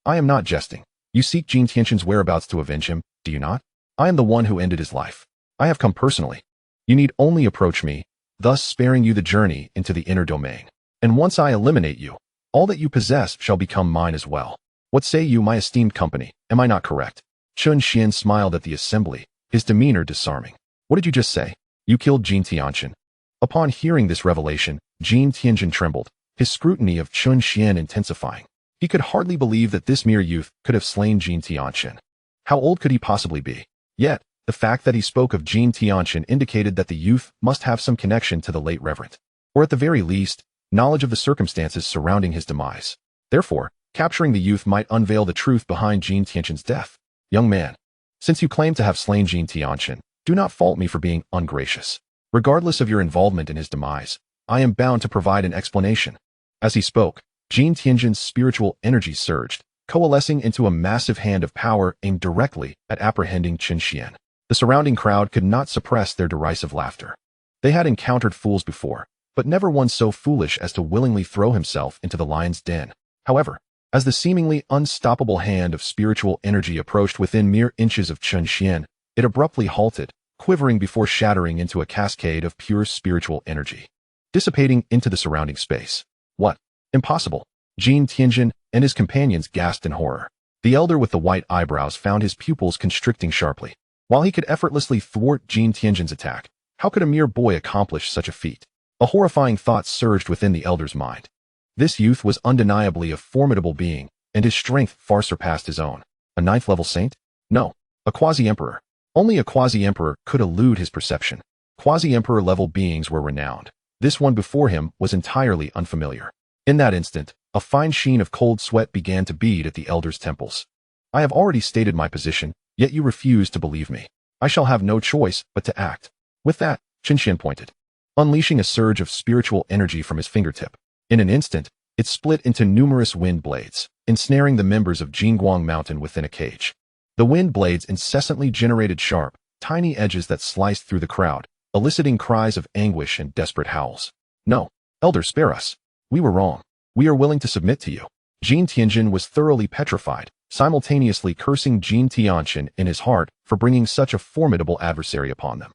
I am not jesting. You seek Jin Tianjin's whereabouts to avenge him, do you not? I am the one who ended his life. I have come personally. You need only approach me, thus sparing you the journey into the inner domain. And once I eliminate you, all that you possess shall become mine as well. What say you, my esteemed company? Am I not correct? Chen Xuan smiled at the assembly, his demeanor disarming. What did you just say? You killed Jin Tianjin. Upon hearing this revelation, Jin Tianjin trembled, his scrutiny of Chen Xuan intensifying. He could hardly believe that this mere youth could have slain Jin Tianjin. How old could he possibly be? Yet, the fact that he spoke of Jin Tianjin indicated that the youth must have some connection to the late reverend, or at the very least, knowledge of the circumstances surrounding his demise. Therefore, capturing the youth might unveil the truth behind Jin Tianjin's death. Young man, since you claim to have slain Jin Tianjin, do not fault me for being ungracious. Regardless of your involvement in his demise, I am bound to provide an explanation. As he spoke, Jin Tianjin's spiritual energy surged, coalescing into a massive hand of power aimed directly at apprehending Chen Xuan. The surrounding crowd could not suppress their derisive laughter. They had encountered fools before, but never one so foolish as to willingly throw himself into the lion's den. However, as the seemingly unstoppable hand of spiritual energy approached within mere inches of Chen Xuan, it abruptly halted, quivering before shattering into a cascade of pure spiritual energy, dissipating into the surrounding space. What? Impossible! Jin Tianjin and his companions gasped in horror. The elder with the white eyebrows found his pupils constricting sharply. While he could effortlessly thwart Jin Tianjin's attack, how could a mere boy accomplish such a feat? A horrifying thought surged within the elder's mind. This youth was undeniably a formidable being, and his strength far surpassed his own. A 9th level saint? No, a quasi-emperor. Only a quasi-emperor could elude his perception. Quasi-emperor level beings were renowned. This one before him was entirely unfamiliar. In that instant, a fine sheen of cold sweat began to bead at the elder's temples. I have already stated my position, yet you refuse to believe me. I shall have no choice but to act. With that, Chen Xuan pointed, unleashing a surge of spiritual energy from his fingertip. In an instant, it split into numerous wind blades, ensnaring the members of Jingguang Mountain within a cage. The wind blades incessantly generated sharp, tiny edges that sliced through the crowd, eliciting cries of anguish and desperate howls. No, elder, spare us. We were wrong. We are willing to submit to you. Jin Tianjin was thoroughly petrified, simultaneously cursing Jin Tianjin in his heart for bringing such a formidable adversary upon them.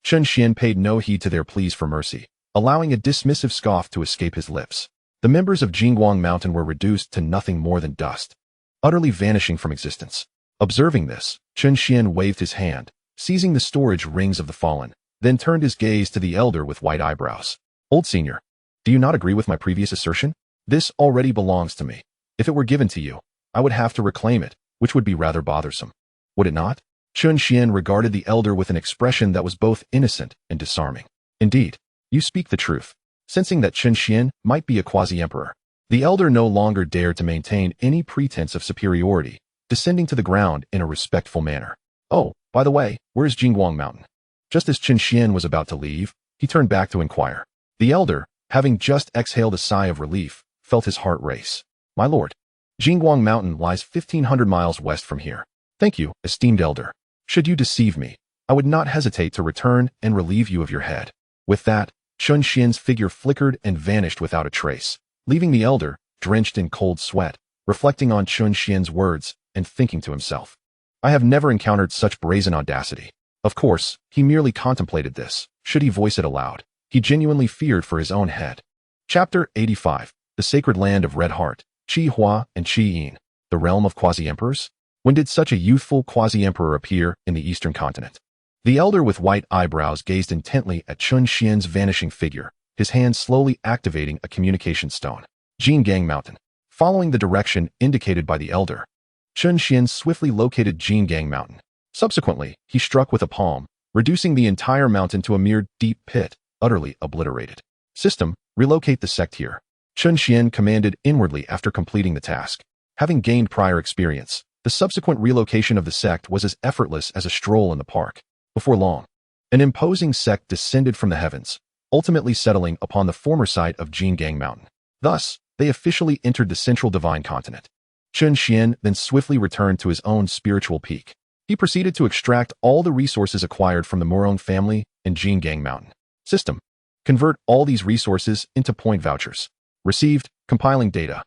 Chen Xuan paid no heed to their pleas for mercy, allowing a dismissive scoff to escape his lips. The members of Jingguang Mountain were reduced to nothing more than dust, utterly vanishing from existence. Observing this, Chen Xuan waved his hand, seizing the storage rings of the fallen, then turned his gaze to the elder with white eyebrows. Old senior, do you not agree with my previous assertion? This already belongs to me. If it were given to you, I would have to reclaim it, which would be rather bothersome. Would it not? Chen Xuan regarded the elder with an expression that was both innocent and disarming. Indeed, you speak the truth. Sensing that Chen Xuan might be a quasi-emperor, the elder no longer dared to maintain any pretense of superiority, descending to the ground in a respectful manner. Oh, by the way, where is Jingguang Mountain? Just as Chen Xuan was about to leave, he turned back to inquire. The elder, having just exhaled a sigh of relief, felt his heart race. My lord, Jingguang Mountain lies 1,500 miles west from here. Thank you, esteemed elder. Should you deceive me, I would not hesitate to return and relieve you of your head. With that, Chen Xuan's figure flickered and vanished without a trace, leaving the elder, drenched in cold sweat, reflecting on Chen Xuan's words and thinking to himself, I have never encountered such brazen audacity. Of course, he merely contemplated this. Should he voice it aloud? He genuinely feared for his own head. Chapter 85. The Sacred Land of Red Heart, Qi Hua and Qi Yin, the realm of quasi-emperors? When did such a youthful quasi-emperor appear in the eastern continent? The elder with white eyebrows gazed intently at Chen Xuan's vanishing figure, his hand slowly activating a communication stone. Jingang Mountain. Following the direction indicated by the elder, Chen Xuan swiftly located Jingang Mountain. Subsequently, he struck with a palm, reducing the entire mountain to a mere deep pit, utterly obliterated. System, relocate the sect here. Chen Xuan commanded inwardly after completing the task. Having gained prior experience, the subsequent relocation of the sect was as effortless as a stroll in the park. Before long, an imposing sect descended from the heavens, ultimately settling upon the former site of Jingang Mountain. Thus, they officially entered the central divine continent. Chen Xuan then swiftly returned to his own spiritual peak. He proceeded to extract all the resources acquired from the Morong family and Jingang Mountain. System. Convert all these resources into point vouchers. Received, compiling data.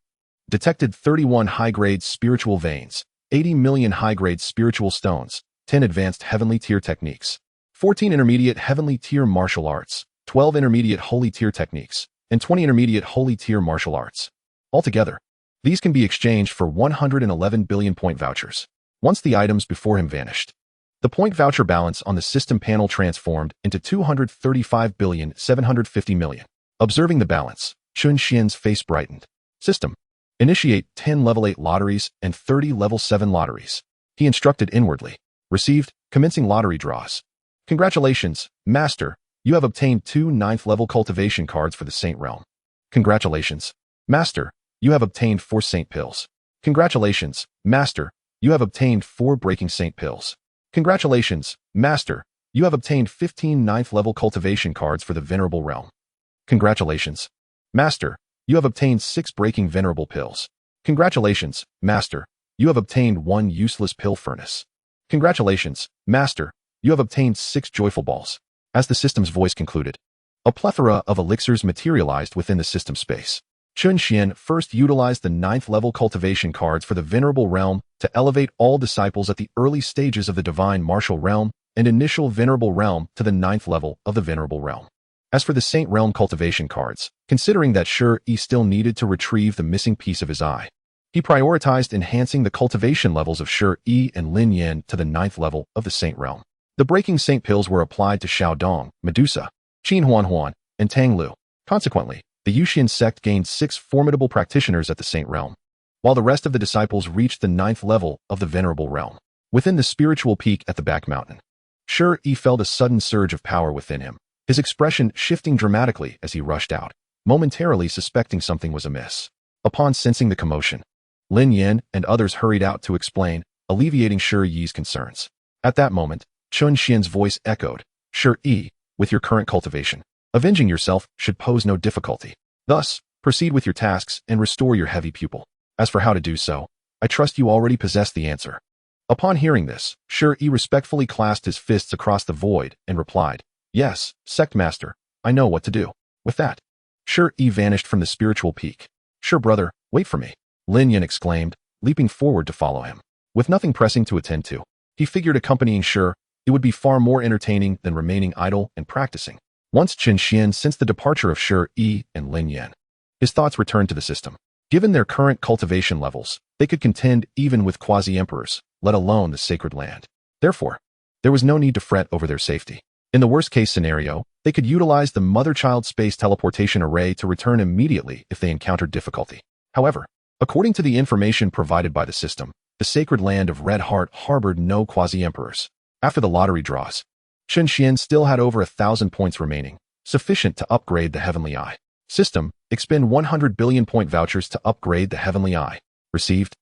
Detected 31 high-grade spiritual veins, 80 million high-grade spiritual stones, 10 advanced heavenly tier techniques, 14 intermediate heavenly tier martial arts, 12 intermediate holy tier techniques, and 20 intermediate holy tier martial arts. Altogether, these can be exchanged for 111 billion point vouchers. Once the items before him vanished, the point voucher balance on the system panel transformed into 235,750,000,000. Observing the balance, Chen Xuan's face brightened. System. Initiate 10 level 8 lotteries and 30 level 7 lotteries. He instructed inwardly. Received, commencing lottery draws. Congratulations, Master. You have obtained 2 9th level cultivation cards for the Saint Realm. Congratulations, Master. You have obtained 4 Saint Pills. Congratulations, Master. You have obtained 4 Breaking Saint Pills. Congratulations, Master. You have obtained 15 9th level cultivation cards for the Venerable Realm. Congratulations, Master. You have obtained 6 Breaking Venerable Pills. Congratulations, Master. You have obtained 1 Useless Pill Furnace. Congratulations, Master. You have obtained 6 Joyful Balls. As the system's voice concluded, a plethora of elixirs materialized within the system space. Chen Xuan first utilized the 9th level cultivation cards for the Venerable Realm to elevate all disciples at the early stages of the Divine Martial Realm and Initial Venerable Realm to the 9th level of the Venerable Realm. As for the Saint Realm cultivation cards, considering that Shi still needed to retrieve the missing piece of his eye, he prioritized enhancing the cultivation levels of Shi and Lin Yan to the 9th level of the Saint Realm. The Breaking Saint Pills were applied to Xiao Dong, Medusa, Qin Huan, and Tang Lu. Consequently, the Yusian sect gained 6 formidable practitioners at the Saint Realm, while the rest of the disciples reached the 9th level of the Venerable Realm. Within the spiritual peak at the back mountain, Shi felt a sudden surge of power within him, his expression shifting dramatically as he rushed out, momentarily suspecting something was amiss. Upon sensing the commotion, Lin Yan and others hurried out to explain, alleviating Shi's concerns. At that moment, Chen Xuan's voice echoed, Shi, with your current cultivation, avenging yourself should pose no difficulty. Thus, proceed with your tasks and restore your heavy pupil. As for how to do so, I trust you already possess the answer. Upon hearing this, Shi respectfully clasped his fists across the void and replied, Yes, Sect Master, I know what to do. With that, Shi vanished from the spiritual peak. Brother, wait for me, Lin Yan exclaimed, leaping forward to follow him. With nothing pressing to attend to, he figured accompanying Shi, it would be far more entertaining than remaining idle and practicing. Once Chen Xuan sensed the departure of Shi and Lin Yan, his thoughts returned to the system. Given their current cultivation levels, they could contend even with quasi-emperors, let alone the sacred land. Therefore, there was no need to fret over their safety. In the worst-case scenario, they could utilize the mother-child space teleportation array to return immediately if they encountered difficulty. However, according to the information provided by the system, the sacred land of Red Heart harbored no quasi-emperors. After the lottery draws, Chen Xuan still had over 1,000 points remaining, sufficient to upgrade the Heavenly Eye. System, expend 100 billion point vouchers to upgrade the Heavenly Eye. Received.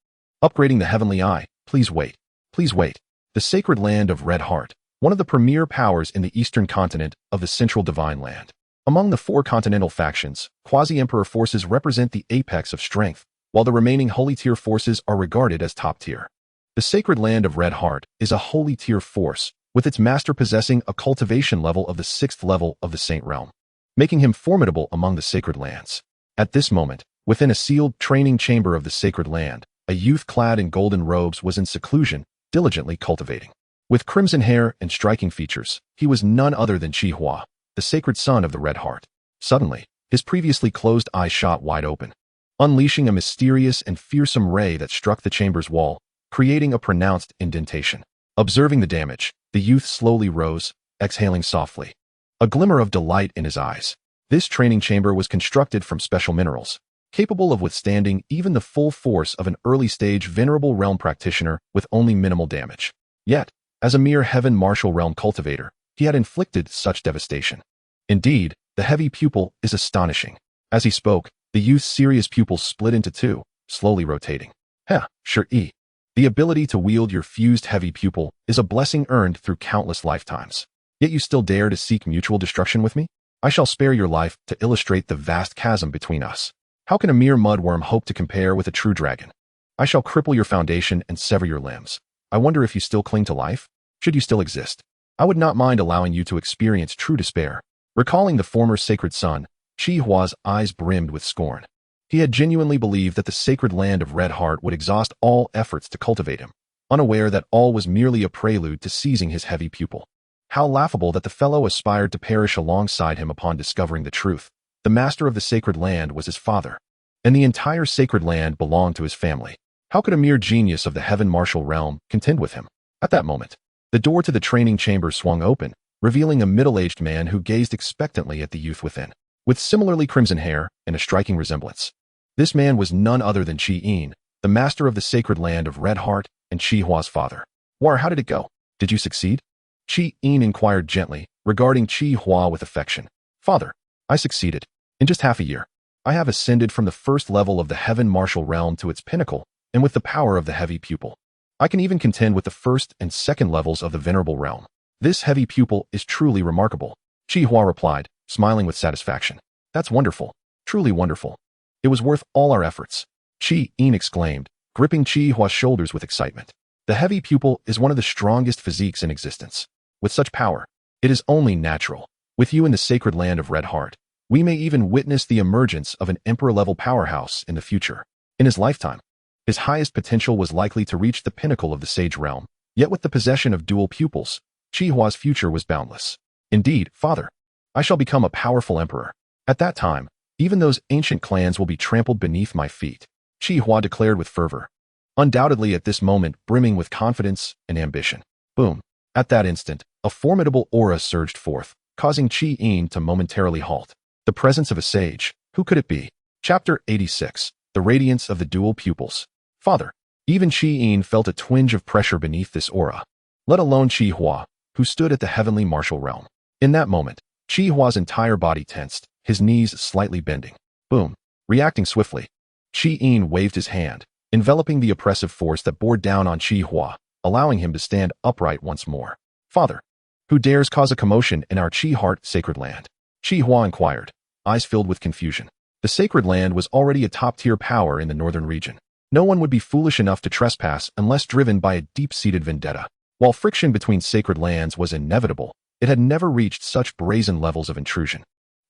Upgrading the Heavenly Eye, please wait. Please wait. The sacred land of Red Heart, one of the premier powers in the eastern continent of the Central Divine Land. Among the 4 continental factions, quasi-emperor forces represent the apex of strength, while the remaining holy tier forces are regarded as top tier. The sacred land of Red Heart is a holy tier force, with its master possessing a cultivation level of the 6th level of the Saint Realm, making him formidable among the sacred lands. At this moment, Within a sealed training chamber of the sacred land, a youth clad in golden robes was in seclusion, diligently cultivating. With crimson hair and striking features, he was none other than Qi Hua, the sacred son of the Red Heart. Suddenly, his previously closed eyes shot wide open, unleashing a mysterious and fearsome ray that struck the chamber's wall, creating a pronounced indentation. Observing the damage, the youth slowly rose, exhaling softly, a glimmer of delight in his eyes. This training chamber was constructed from special minerals, capable of withstanding even the full force of an early-stage venerable realm practitioner with only minimal damage. Yet, as a mere heaven martial realm cultivator, he had inflicted such devastation. Indeed, the heavy pupil is astonishing. As he spoke, the youth's serious pupils split into two, slowly rotating. Sure. The ability to wield your fused heavy pupil is a blessing earned through countless lifetimes. Yet you still dare to seek mutual destruction with me? I shall spare your life to illustrate the vast chasm between us. How can a mere mudworm hope to compare with a true dragon? I shall cripple your foundation and sever your limbs. I wonder if you still cling to life? Should you still exist, I would not mind allowing you to experience true despair. Recalling the former sacred son, Qi Hua's eyes brimmed with scorn. He had genuinely believed that the sacred land of Red Heart would exhaust all efforts to cultivate him, unaware that all was merely a prelude to seizing his heavy pupil. How laughable that the fellow aspired to perish alongside him upon discovering the truth. The master of the sacred land was his father, and the entire sacred land belonged to his family. How could a mere genius of the heaven martial realm contend with him? At that moment, the door to the training chamber swung open, revealing a middle-aged man who gazed expectantly at the youth within, with similarly crimson hair and a striking resemblance. This man was none other than Qi Yin, the master of the sacred land of Red Heart and Qi Hua's father. War, how did it go? Did you succeed? Qi Yin inquired gently, regarding Qi Hua with affection. Father, I succeeded. In just half a year, I have ascended from the first level of the heaven martial realm to its pinnacle, and with the power of the heavy pupil, I can even contend with the first and second levels of the venerable realm. This heavy pupil is truly remarkable, Qi Hua replied, smiling with satisfaction. That's wonderful, truly wonderful. It was worth all our efforts, Qi Yin exclaimed, gripping Qi Hua's shoulders with excitement. The heavy pupil is one of the strongest physiques in existence. With such power, it is only natural. With you in the sacred land of Red Heart, we may even witness the emergence of an emperor-level powerhouse in the future. In his lifetime, his highest potential was likely to reach the pinnacle of the sage realm, yet with the possession of dual pupils, Qi Hua's future was boundless. Indeed, father, I shall become a powerful emperor. At that time, even those ancient clans will be trampled beneath my feet, Qi Hua declared with fervor, undoubtedly at this moment brimming with confidence and ambition. Boom. At that instant, a formidable aura surged forth, causing Qi Yin to momentarily halt. The presence of a sage. Who could it be? Chapter 86. The Radiance of the Dual Pupils. Father, even Qi Yin felt a twinge of pressure beneath this aura, let alone Qi Hua, who stood at the heavenly martial realm. In that moment, Qi Hua's entire body tensed, his knees slightly bending. Boom. Reacting swiftly, Qi Yin waved his hand, enveloping the oppressive force that bore down on Qi Hua, allowing him to stand upright once more. Father, who dares cause a commotion in our Qi Heart sacred land? Qi Hua inquired, eyes filled with confusion. The sacred land was already a top-tier power in the northern region. No one would be foolish enough to trespass unless driven by a deep-seated vendetta. While friction between sacred lands was inevitable, it had never reached such brazen levels of intrusion.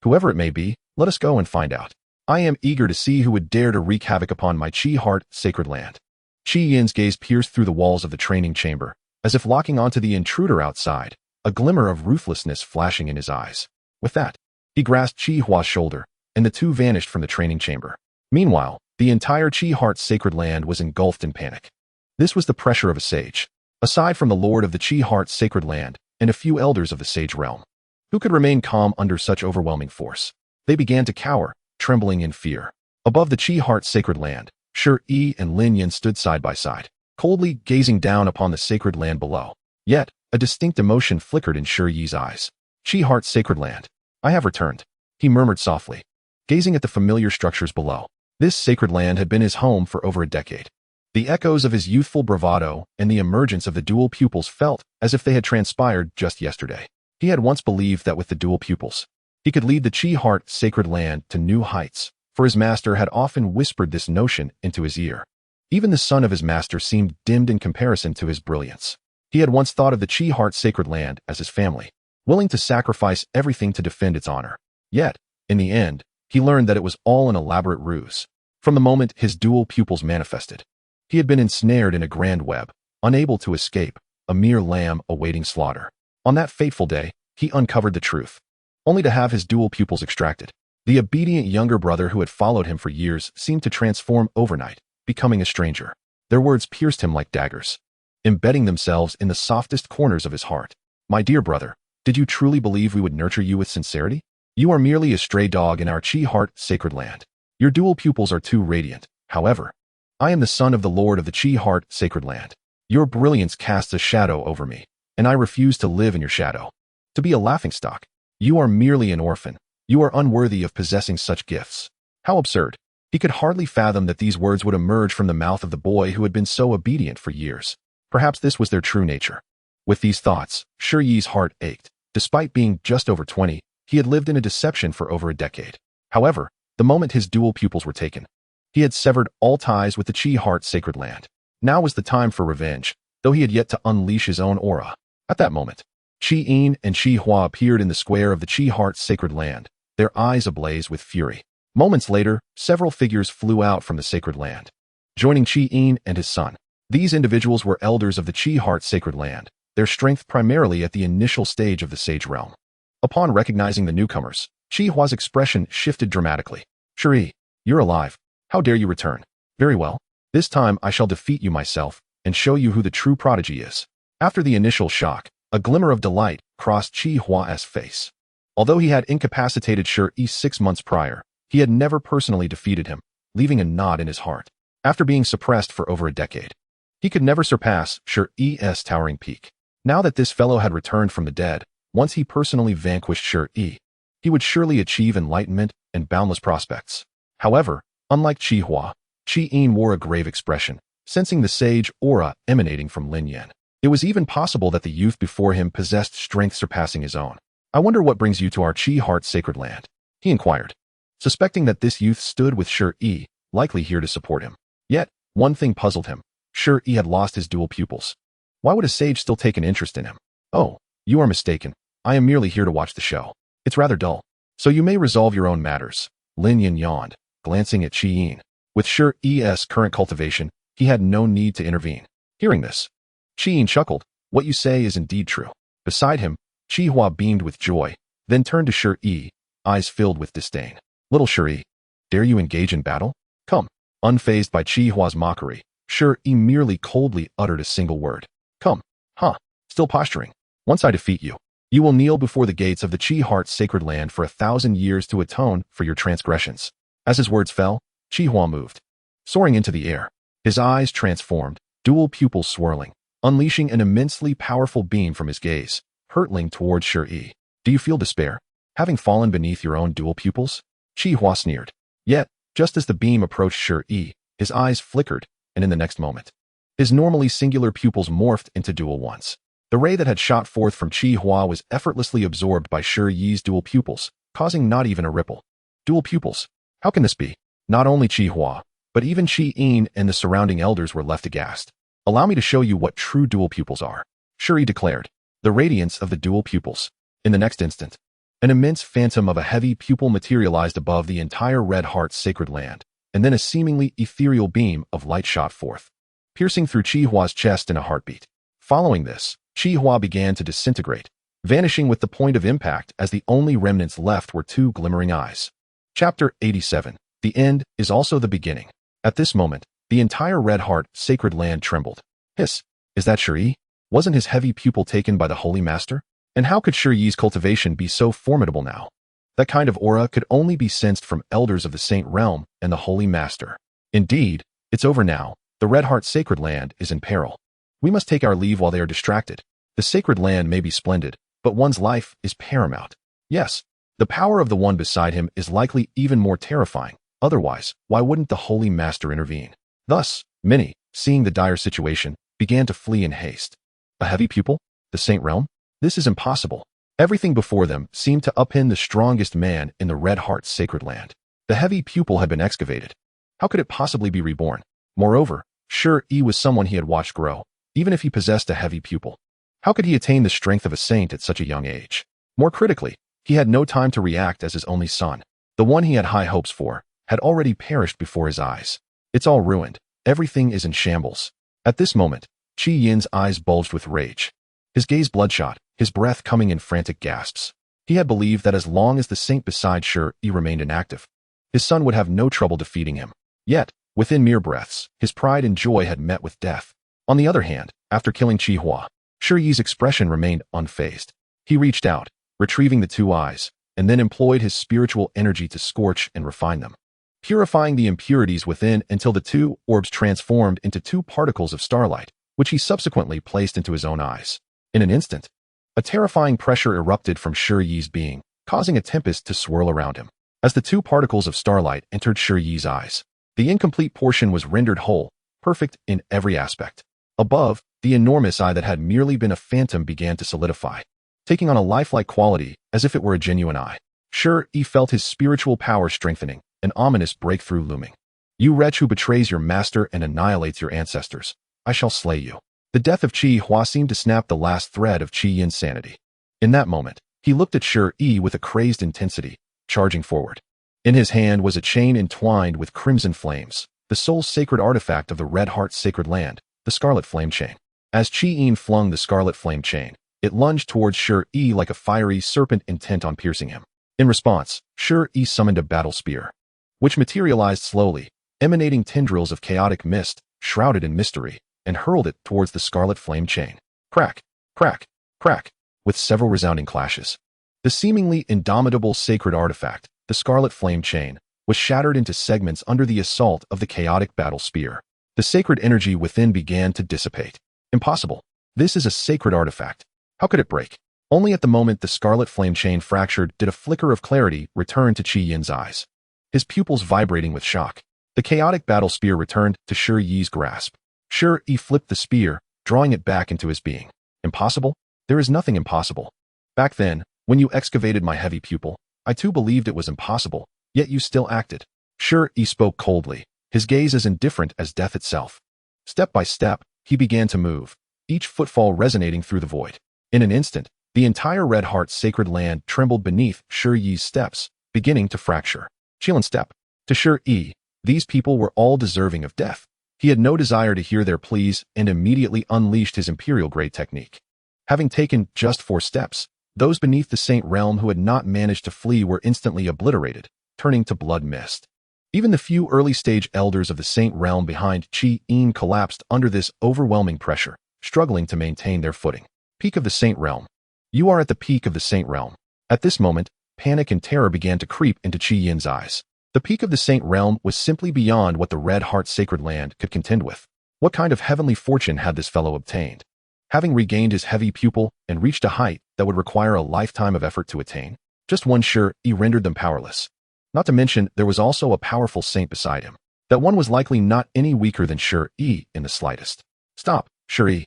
Whoever it may be, let us go and find out. I am eager to see who would dare to wreak havoc upon my Qi Heart sacred land. Qi Yin's gaze pierced through the walls of the training chamber, as if locking onto the intruder outside, a glimmer of ruthlessness flashing in his eyes. With that, he grasped Qi Hua's shoulder, and the two vanished from the training chamber. Meanwhile, the entire Qi Heart sacred land was engulfed in panic. This was the pressure of a sage. Aside from the lord of the Qi Heart sacred land and a few elders of the sage realm, who could remain calm under such overwhelming force? They began to cower, trembling in fear. Above the Qi Heart sacred land, Shi Yi and Lin Yan stood side by side, coldly gazing down upon the sacred land below. Yet, a distinct emotion flickered in Shi Yi's eyes. Qi Heart sacred land. I have returned, he murmured softly, gazing at the familiar structures below. This sacred land had been his home for over a decade. The echoes of his youthful bravado and the emergence of the dual pupils felt as if they had transpired just yesterday. He had once believed that with the dual pupils, he could lead the Qi Heart sacred land to new heights, for his master had often whispered this notion into his ear. Even the son of his master seemed dimmed in comparison to his brilliance. He had once thought of the Qi Heart sacred land as his family, willing to sacrifice everything to defend its honor. Yet, in the end, he learned that it was all an elaborate ruse. From the moment his dual pupils manifested, he had been ensnared in a grand web, unable to escape, a mere lamb awaiting slaughter. On that fateful day, he uncovered the truth, only to have his dual pupils extracted. The obedient younger brother who had followed him for years seemed to transform overnight, becoming a stranger. Their words pierced him like daggers, embedding themselves in the softest corners of his heart. My dear brother, did you truly believe we would nurture you with sincerity? You are merely a stray dog in our Chi heart sacred land. Your dual pupils are too radiant. However, I am the son of the Lord of the Chi heart sacred land. Your brilliance casts a shadow over me, and I refuse to live in your shadow. To be a laughingstock, you are merely an orphan. You are unworthy of possessing such gifts. How absurd. He could hardly fathom that these words would emerge from the mouth of the boy who had been so obedient for years. Perhaps this was their true nature. With these thoughts, Shi Yi's heart ached. Despite being just over 20, he had lived in a deception for over a decade. However, the moment his dual pupils were taken, he had severed all ties with the Chi heart sacred land. Now was the time for revenge, though he had yet to unleash his own aura. At that moment, Qi Yin and Qi Hua appeared in the square of the Chi heart sacred land, their eyes ablaze with fury. Moments later, several figures flew out from the sacred land, joining Qi Yin and his son. These individuals were elders of the Chi heart sacred land, their strength primarily at the initial stage of the sage realm. Upon recognizing the newcomers, Qi Hua's expression shifted dramatically. Shi, you're alive. How dare you return? Very well. This time I shall defeat you myself and show you who the true prodigy is. After the initial shock, a glimmer of delight crossed Qi Hua's face. Although he had incapacitated Shi Yi 6 months prior, he had never personally defeated him, leaving a knot in his heart. After being suppressed for over a decade, he could never surpass Shi Yi's towering peak. Now that this fellow had returned from the dead, once he personally vanquished Shi Yi, he would surely achieve enlightenment and boundless prospects. However, unlike Qi Hua, Qi Yin wore a grave expression, sensing the sage aura emanating from Lin Yan. It was even possible that the youth before him possessed strength surpassing his own. I wonder what brings you to our Chi heart sacred land, he inquired, suspecting that this youth stood with Shi Yi, likely here to support him. Yet, one thing puzzled him. Shi Yi had lost his dual pupils. Why would a sage still take an interest in him? Oh, you are mistaken. I am merely here to watch the show. It's rather dull. So you may resolve your own matters. Lin Yan yawned, glancing at Qi Yin. With Shi Yi's current cultivation, he had no need to intervene. Hearing this, Qi Yin chuckled. What you say is indeed true. Beside him, Qi Hua beamed with joy, then turned to Shi Yi, eyes filled with disdain. Little Shi Yi, dare you engage in battle? Come. Unfazed by Qi Hua's mockery, Shi Yi merely coldly uttered a single word. Come. Huh. Still posturing. Once I defeat you, you will kneel before the gates of the Chi heart sacred land for 1,000 years to atone for your transgressions. As his words fell, Qi Hua moved, soaring into the air. His eyes transformed, dual pupils swirling, unleashing an immensely powerful beam from his gaze, hurtling towards Shi Yi. Do you feel despair, having fallen beneath your own dual pupils? Qi Hua sneered. Yet, just as the beam approached Shi Yi, his eyes flickered, and in the next moment, his normally singular pupils morphed into dual ones. The ray that had shot forth from Qi Hua was effortlessly absorbed by Shi Yi's dual pupils, causing not even a ripple. Dual pupils? How can this be? Not only Qi Hua, but even Qi Yin and the surrounding elders were left aghast. Allow me to show you what true dual pupils are, Shi Yi declared. The radiance of the dual pupils. In the next instant, an immense phantom of a heavy pupil materialized above the entire Red Heart sacred land, and then a seemingly ethereal beam of light shot forth, piercing through Qi Hua's chest in a heartbeat. Following this, Qi Hua began to disintegrate, vanishing with the point of impact as the only remnants left were 2 glimmering eyes. Chapter 87. The end is also the beginning. At this moment, the entire Red Heart sacred land trembled. Hiss, is that Shi Yi? Wasn't his heavy pupil taken by the Holy Master? And how could Shi Yi's cultivation be so formidable now? That kind of aura could only be sensed from elders of the Saint Realm and the Holy Master. Indeed, it's over now. The Red Heart sacred land is in peril. We must take our leave while they are distracted. The sacred land may be splendid, but one's life is paramount. Yes, the power of the one beside him is likely even more terrifying. Otherwise, why wouldn't the Holy Master intervene? Thus, many, seeing the dire situation, began to flee in haste. A heavy pupil? The Saint Realm? This is impossible. Everything before them seemed to upend the strongest man in the Red Heart sacred land. The heavy pupil had been excavated. How could it possibly be reborn? Moreover, Shi Yi was someone he had watched grow, even if he possessed a heavy pupil. How could he attain the strength of a saint at such a young age? More critically, he had no time to react as his only son, the one he had high hopes for, had already perished before his eyes. It's all ruined. Everything is in shambles. At this moment, Qi Yin's eyes bulged with rage. His gaze bloodshot, his breath coming in frantic gasps. He had believed that as long as the saint beside Shi remained inactive, his son would have no trouble defeating him. Yet, within mere breaths, his pride and joy had met with death. On the other hand, after killing Qi Hua, Shi Yi's expression remained unfazed. He reached out, retrieving the two eyes, and then employed his spiritual energy to scorch and refine them, purifying the impurities within until the two orbs transformed into two particles of starlight, which he subsequently placed into his own eyes. In an instant, a terrifying pressure erupted from Shi Yi's being, causing a tempest to swirl around him. As the two particles of starlight entered Shi Yi's eyes, the incomplete portion was rendered whole, perfect in every aspect. Above, the enormous eye that had merely been a phantom began to solidify, taking on a lifelike quality as if it were a genuine eye. Shi Yi felt his spiritual power strengthening, an ominous breakthrough looming. You wretch who betrays your master and annihilates your ancestors, I shall slay you. The death of Qi Hua seemed to snap the last thread of Qi Yin's sanity. In that moment, he looked at Shi Yi with a crazed intensity, charging forward. In his hand was a chain entwined with crimson flames, the sole sacred artifact of the Red Heart's sacred land, the Scarlet Flame Chain. As Qi Yin flung the Scarlet Flame Chain, it lunged towards Shi Yi like a fiery serpent intent on piercing him. In response, Shi Yi summoned a battle spear, which materialized slowly, emanating tendrils of chaotic mist, shrouded in mystery, and hurled it towards the Scarlet Flame Chain. Crack, crack, crack, with several resounding clashes. The seemingly indomitable sacred artifact, the Scarlet Flame Chain, was shattered into segments under the assault of the chaotic battle spear. The sacred energy within began to dissipate. Impossible. This is a sacred artifact. How could it break? Only at the moment the Scarlet Flame Chain fractured did a flicker of clarity return to Qi Yin's eyes, his pupils vibrating with shock. The chaotic battle spear returned to Shi Yi's grasp. Shi Yi flipped the spear, drawing it back into his being. Impossible? There is nothing impossible. Back then, when you excavated my heavy pupil, I too believed it was impossible, yet you still acted. Shi Yi spoke coldly, his gaze as indifferent as death itself. Step by step, he began to move, each footfall resonating through the void. In an instant, the entire Red Heart's sacred land trembled beneath Shi Yi's steps, beginning to fracture. Qilan step. To Shi Yi, these people were all deserving of death. He had no desire to hear their pleas and immediately unleashed his imperial-grade technique. Having taken just 4 steps, those beneath the Saint Realm who had not managed to flee were instantly obliterated, turning to blood mist. Even the few early-stage elders of the Saint Realm behind Qi Yin collapsed under this overwhelming pressure, struggling to maintain their footing. Peak of the Saint Realm. You are at the peak of the Saint Realm. At this moment, panic and terror began to creep into Qi Yin's eyes. The peak of the Saint Realm was simply beyond what the Red Heart sacred land could contend with. What kind of heavenly fortune had this fellow obtained? Having regained his heavy pupil and reached a height that would require a lifetime of effort to attain, just one Shi Yi rendered them powerless. Not to mention, there was also a powerful saint beside him. That one was likely not any weaker than Shi Yi in the slightest. Stop, Shi Yi.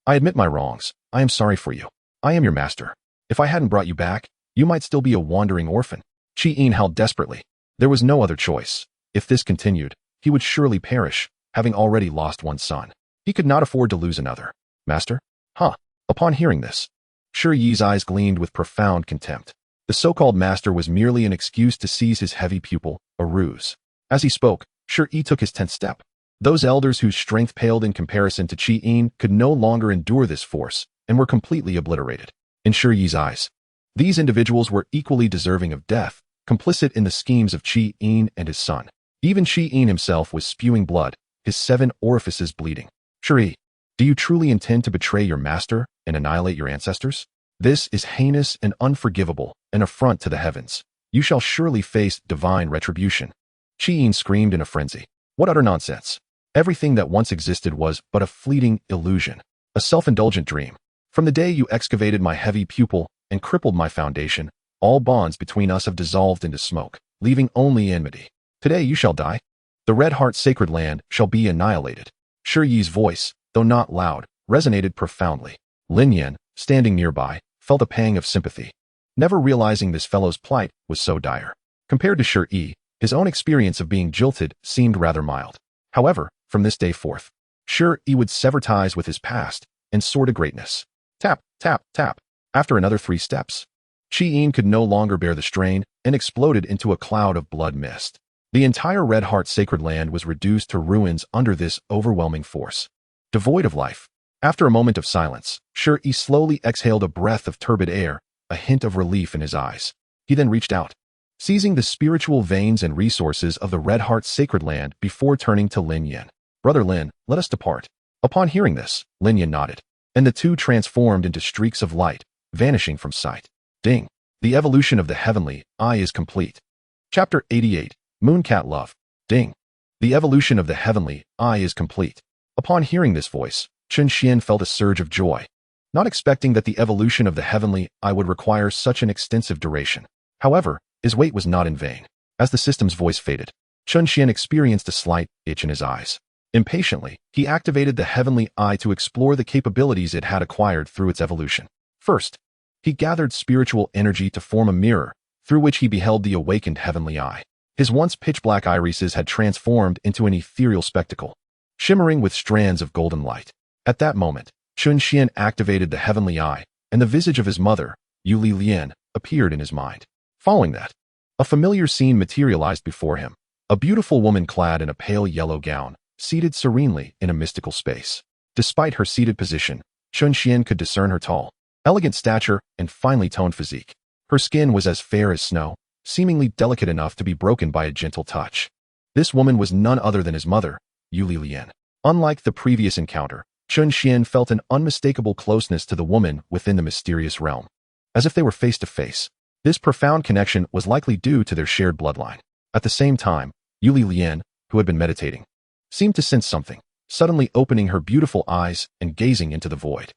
I admit my wrongs. I am sorry for you. I am your master. If I hadn't brought you back, you might still be a wandering orphan. Qi Yin howled desperately. There was no other choice. If this continued, he would surely perish, having already lost one son. He could not afford to lose another. Master? Huh. Upon hearing this, Shi Yi's eyes gleamed with profound contempt. The so-called master was merely an excuse to seize his heavy pupil, a ruse. As he spoke, Shi Yi took his 10th step. Those elders whose strength paled in comparison to Qi Yin could no longer endure this force and were completely obliterated. In Shi Yi's eyes, these individuals were equally deserving of death, complicit in the schemes of Qi Yin and his son. Even Qi Yin himself was spewing blood, his 7 orifices bleeding. Shi Yi, do you truly intend to betray your master and annihilate your ancestors? This is heinous and unforgivable, an affront to the heavens. You shall surely face divine retribution. Qi Yin screamed in a frenzy. What utter nonsense. Everything that once existed was but a fleeting illusion, a self-indulgent dream. From the day you excavated my heavy pupil and crippled my foundation, all bonds between us have dissolved into smoke, leaving only enmity. Today you shall die. The Red Heart sacred land shall be annihilated. Shi Yi's voice, though not loud, resonated profoundly. Lin Yan, standing nearby, felt a pang of sympathy, never realizing this fellow's plight was so dire. Compared to Shi Yi, his own experience of being jilted seemed rather mild. However, from this day forth, Shi Yi would sever ties with his past and soar to greatness. Tap, tap, tap. After another 3 steps, Qi Yin could no longer bear the strain and exploded into a cloud of blood mist. The entire Red Heart sacred land was reduced to ruins under this overwhelming force. Devoid of life. After a moment of silence, Shi slowly exhaled a breath of turbid air, a hint of relief in his eyes. He then reached out, seizing the spiritual veins and resources of the Red Heart sacred land before turning to Lin Yin. Brother Lin, let us depart. Upon hearing this, Lin Yin nodded, and the two transformed into streaks of light, vanishing from sight. Ding. The evolution of the heavenly eye is complete. Chapter 88. Mooncat Love. Ding. The evolution of the heavenly eye is complete. Upon hearing this voice, Chen Xuan felt a surge of joy, not expecting that the evolution of the heavenly eye would require such an extensive duration. However, his wait was not in vain. As the system's voice faded, Chen Xuan experienced a slight itch in his eyes. Impatiently, he activated the heavenly eye to explore the capabilities it had acquired through its evolution. First, he gathered spiritual energy to form a mirror, through which he beheld the awakened heavenly eye. His once pitch-black irises had transformed into an ethereal spectacle, shimmering with strands of golden light. At that moment, Chen Xuan activated the heavenly eye, and the visage of his mother, Yu Liyang, appeared in his mind. Following that, a familiar scene materialized before him. A beautiful woman clad in a pale yellow gown, seated serenely in a mystical space. Despite her seated position, Chen Xuan could discern her tall, elegant stature and finely toned physique. Her skin was as fair as snow, seemingly delicate enough to be broken by a gentle touch. This woman was none other than his mother, Yu Liyang. Unlike the previous encounter, Chen Xuan felt an unmistakable closeness to the woman within the mysterious realm. As if they were face to face, this profound connection was likely due to their shared bloodline. At the same time, Yu Liyang, who had been meditating, seemed to sense something, suddenly opening her beautiful eyes and gazing into the void.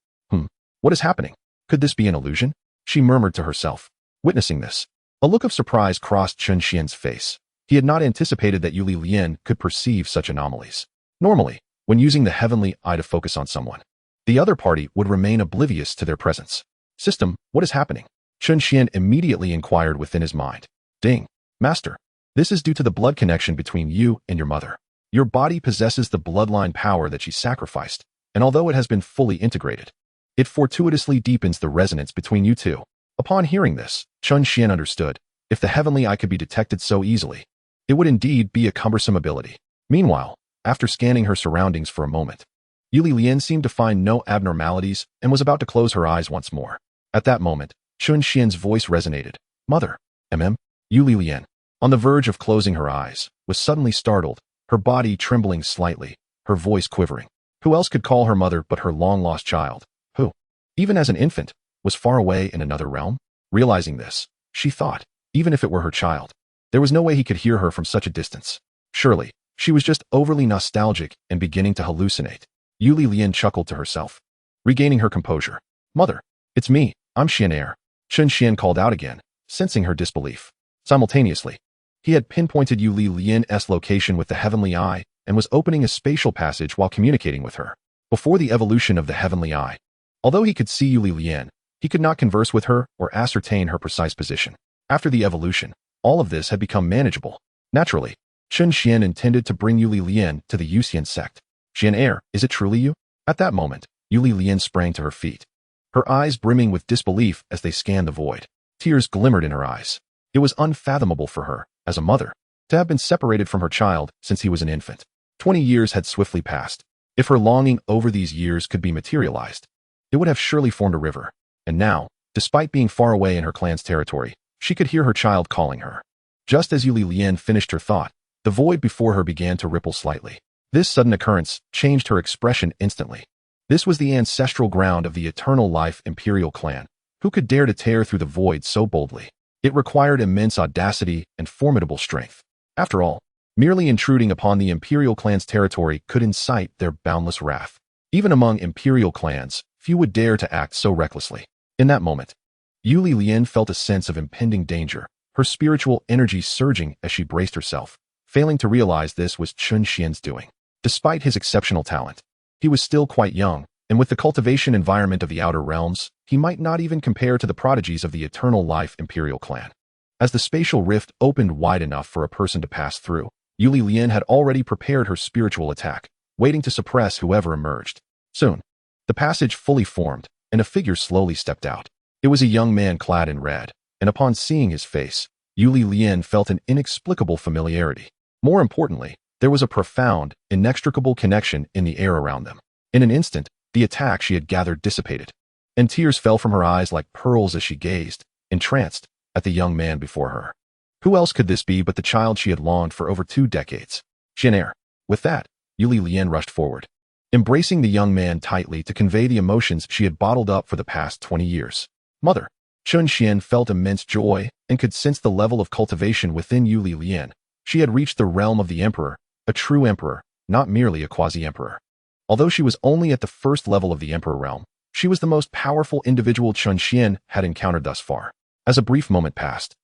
What is happening? Could this be an illusion? She murmured to herself. Witnessing this, a look of surprise crossed Chen Xuan's face. He had not anticipated that Yu Liyang could perceive such anomalies. Normally, when using the heavenly eye to focus on someone, the other party would remain oblivious to their presence. System, what is happening? Chen Xuan immediately inquired within his mind. Ding. Master, this is due to the blood connection between you and your mother. Your body possesses the bloodline power that she sacrificed, and although it has been fully integrated, it fortuitously deepens the resonance between you two. Upon hearing this, Chen Xuan understood, if the heavenly eye could be detected so easily, it would indeed be a cumbersome ability. Meanwhile, after scanning her surroundings for a moment, Yu Liyang seemed to find no abnormalities and was about to close her eyes once more. At that moment, Chen Xuan's voice resonated. Mother, Yu Liyang, on the verge of closing her eyes, was suddenly startled, her body trembling slightly, her voice quivering. Who else could call her mother but her long-lost child, who, even as an infant, was far away in another realm? Realizing this, she thought, even if it were her child, there was no way he could hear her from such a distance. Surely, she was just overly nostalgic and beginning to hallucinate. Yu Liyang chuckled to herself, regaining her composure. Mother, it's me, I'm Xian. Chen Xuan called out again, sensing her disbelief. Simultaneously, he had pinpointed Yu Liyang's location with the heavenly eye and was opening a spatial passage while communicating with her. Before the evolution of the heavenly eye, although he could see Yu Liyang, he could not converse with her or ascertain her precise position. After the evolution, all of this had become manageable. Naturally, Chen Xuan intended to bring Yu Liyang to the Yusian sect. Xian, is it truly you? At that moment, Yu Liyang sprang to her feet, her eyes brimming with disbelief as they scanned the void. Tears glimmered in her eyes. It was unfathomable for her, as a mother, to have been separated from her child since he was an infant. 20 years had swiftly passed. If her longing over these years could be materialized, it would have surely formed a river. And now, despite being far away in her clan's territory, she could hear her child calling her. Just as Yu Liyang finished her thought, the void before her began to ripple slightly. This sudden occurrence changed her expression instantly. This was the ancestral ground of the Eternal Life Imperial clan. Who could dare to tear through the void so boldly? It required immense audacity and formidable strength. After all, merely intruding upon the Imperial clan's territory could incite their boundless wrath. Even among Imperial clans, few would dare to act so recklessly. In that moment, Yu Liyang felt a sense of impending danger, her spiritual energy surging as she braced herself. Failing to realize this was Chen Xuan's doing. Despite his exceptional talent, he was still quite young, and with the cultivation environment of the Outer Realms, he might not even compare to the prodigies of the Eternal Life Imperial clan. As the spatial rift opened wide enough for a person to pass through, Yu Liyang had already prepared her spiritual attack, waiting to suppress whoever emerged. Soon, the passage fully formed, and a figure slowly stepped out. It was a young man clad in red, and upon seeing his face, Yu Liyang felt an inexplicable familiarity. More importantly, there was a profound, inextricable connection in the air around them. In an instant, the attack she had gathered dissipated, and tears fell from her eyes like pearls as she gazed, entranced, at the young man before her. Who else could this be but the child she had longed for over 2 decades? Xianxiaer. With that, Liyang rushed forward, embracing the young man tightly to convey the emotions she had bottled up for the past 20 years. Mother. Chen Xuan felt immense joy and could sense the level of cultivation within Liyang. She had reached the realm of the emperor, a true emperor, not merely a quasi-emperor. Although she was only at the first level of the emperor realm, she was the most powerful individual Chen Xuan had encountered thus far. As a brief moment passed,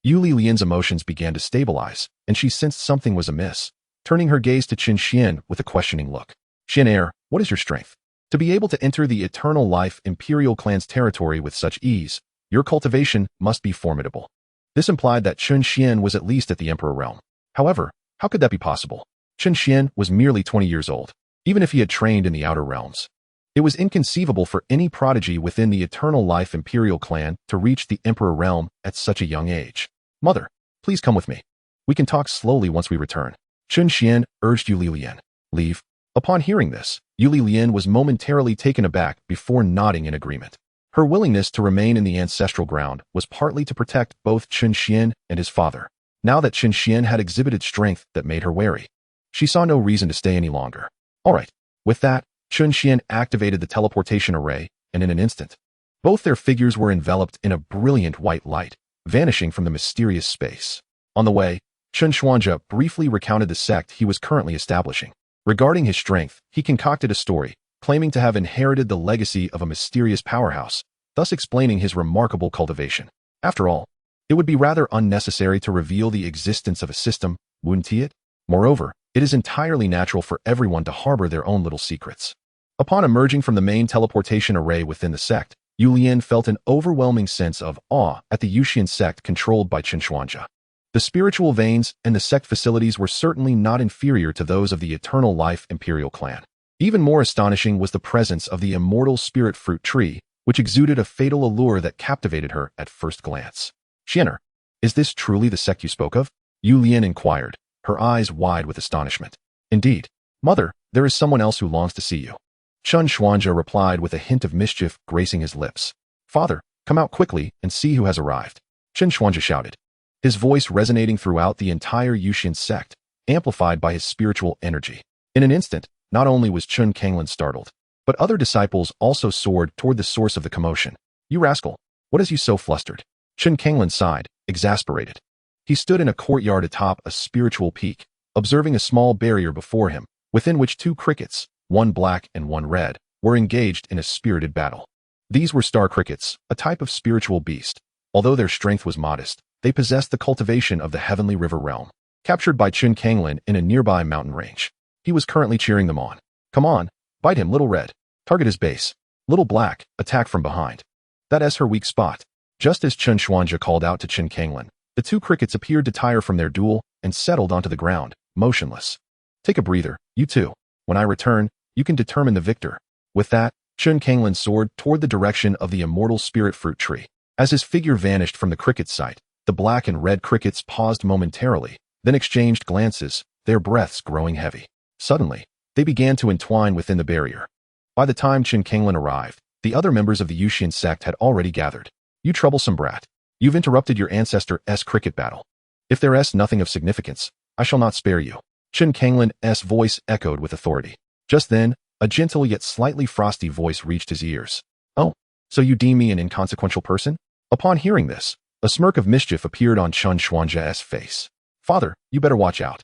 Liyang's emotions began to stabilize, and she sensed something was amiss, turning her gaze to Chen Xuan with a questioning look. Xianxiaer, what is your strength? To be able to enter the Eternal Life Imperial Clan's territory with such ease, your cultivation must be formidable. This implied that Chen Xuan was at least at the Emperor realm. However, how could that be possible? Chen Xuan was merely 20 years old, even if he had trained in the Outer Realms. It was inconceivable for any prodigy within the Eternal Life Imperial Clan to reach the Emperor realm at such a young age. Mother, please come with me. We can talk slowly once we return. Chen Xuan urged Liyang. Leave. Upon hearing this, Liyang was momentarily taken aback before nodding in agreement. Her willingness to remain in the ancestral ground was partly to protect both Chen Xuan and his father. Now that Chen Xuan had exhibited strength that made her wary, she saw no reason to stay any longer. All right. With that, Chen Xuan activated the teleportation array, and in an instant, both their figures were enveloped in a brilliant white light, vanishing from the mysterious space. On the way, Chen Xuan briefly recounted the sect he was currently establishing. Regarding his strength, he concocted a story, claiming to have inherited the legacy of a mysterious powerhouse, thus explaining his remarkable cultivation. After all, it would be rather unnecessary to reveal the existence of a system, wouldn't it? Moreover, it is entirely natural for everyone to harbor their own little secrets. Upon emerging from the main teleportation array within the sect, Liyang felt an overwhelming sense of awe at the Yusian sect controlled by Chen Xuan. The spiritual veins and the sect facilities were certainly not inferior to those of the Eternal Life Imperial Clan. Even more astonishing was the presence of the immortal spirit fruit tree, which exuded a fatal allure that captivated her at first glance. Xianxiaer, is this truly the sect you spoke of? Liyang inquired, her eyes wide with astonishment. Indeed, mother, there is someone else who longs to see you. Chen Xuan replied with a hint of mischief gracing his lips. Father, come out quickly and see who has arrived. Chen Xuan shouted, his voice resonating throughout the entire Yusian sect, amplified by his spiritual energy. In an instant, not only was Chen Xuan startled, but other disciples also soared toward the source of the commotion. You rascal, what has you so flustered? Chen Xuan sighed, exasperated. He stood in a courtyard atop a spiritual peak, observing a small barrier before him, within which 2 crickets, one black and one red, were engaged in a spirited battle. These were star crickets, a type of spiritual beast. Although their strength was modest, they possessed the cultivation of the heavenly river realm, captured by Chen Xuan in a nearby mountain range. He was currently cheering them on. Come on, bite him, little red. Target his base. Little black, attack from behind. That's her weak spot. Just as Chen Xuan called out to Chen Xuan, the 2 crickets appeared to tire from their duel and settled onto the ground, motionless. Take a breather, you two. When I return, you can determine the victor. With that, Chen Xuan soared toward the direction of the immortal spirit fruit tree. As his figure vanished from the cricket's sight, the black and red crickets paused momentarily, then exchanged glances, their breaths growing heavy. Suddenly, they began to entwine within the barrier. By the time Chen Xuan arrived, the other members of the Yusian sect had already gathered. You troublesome brat. You've interrupted your ancestor's cricket battle. If there's nothing of significance, I shall not spare you. Chen Xuan's voice echoed with authority. Just then, a gentle yet slightly frosty voice reached his ears. Oh, so you deem me an inconsequential person? Upon hearing this, a smirk of mischief appeared on Chen Xuan's face. Father, you better watch out.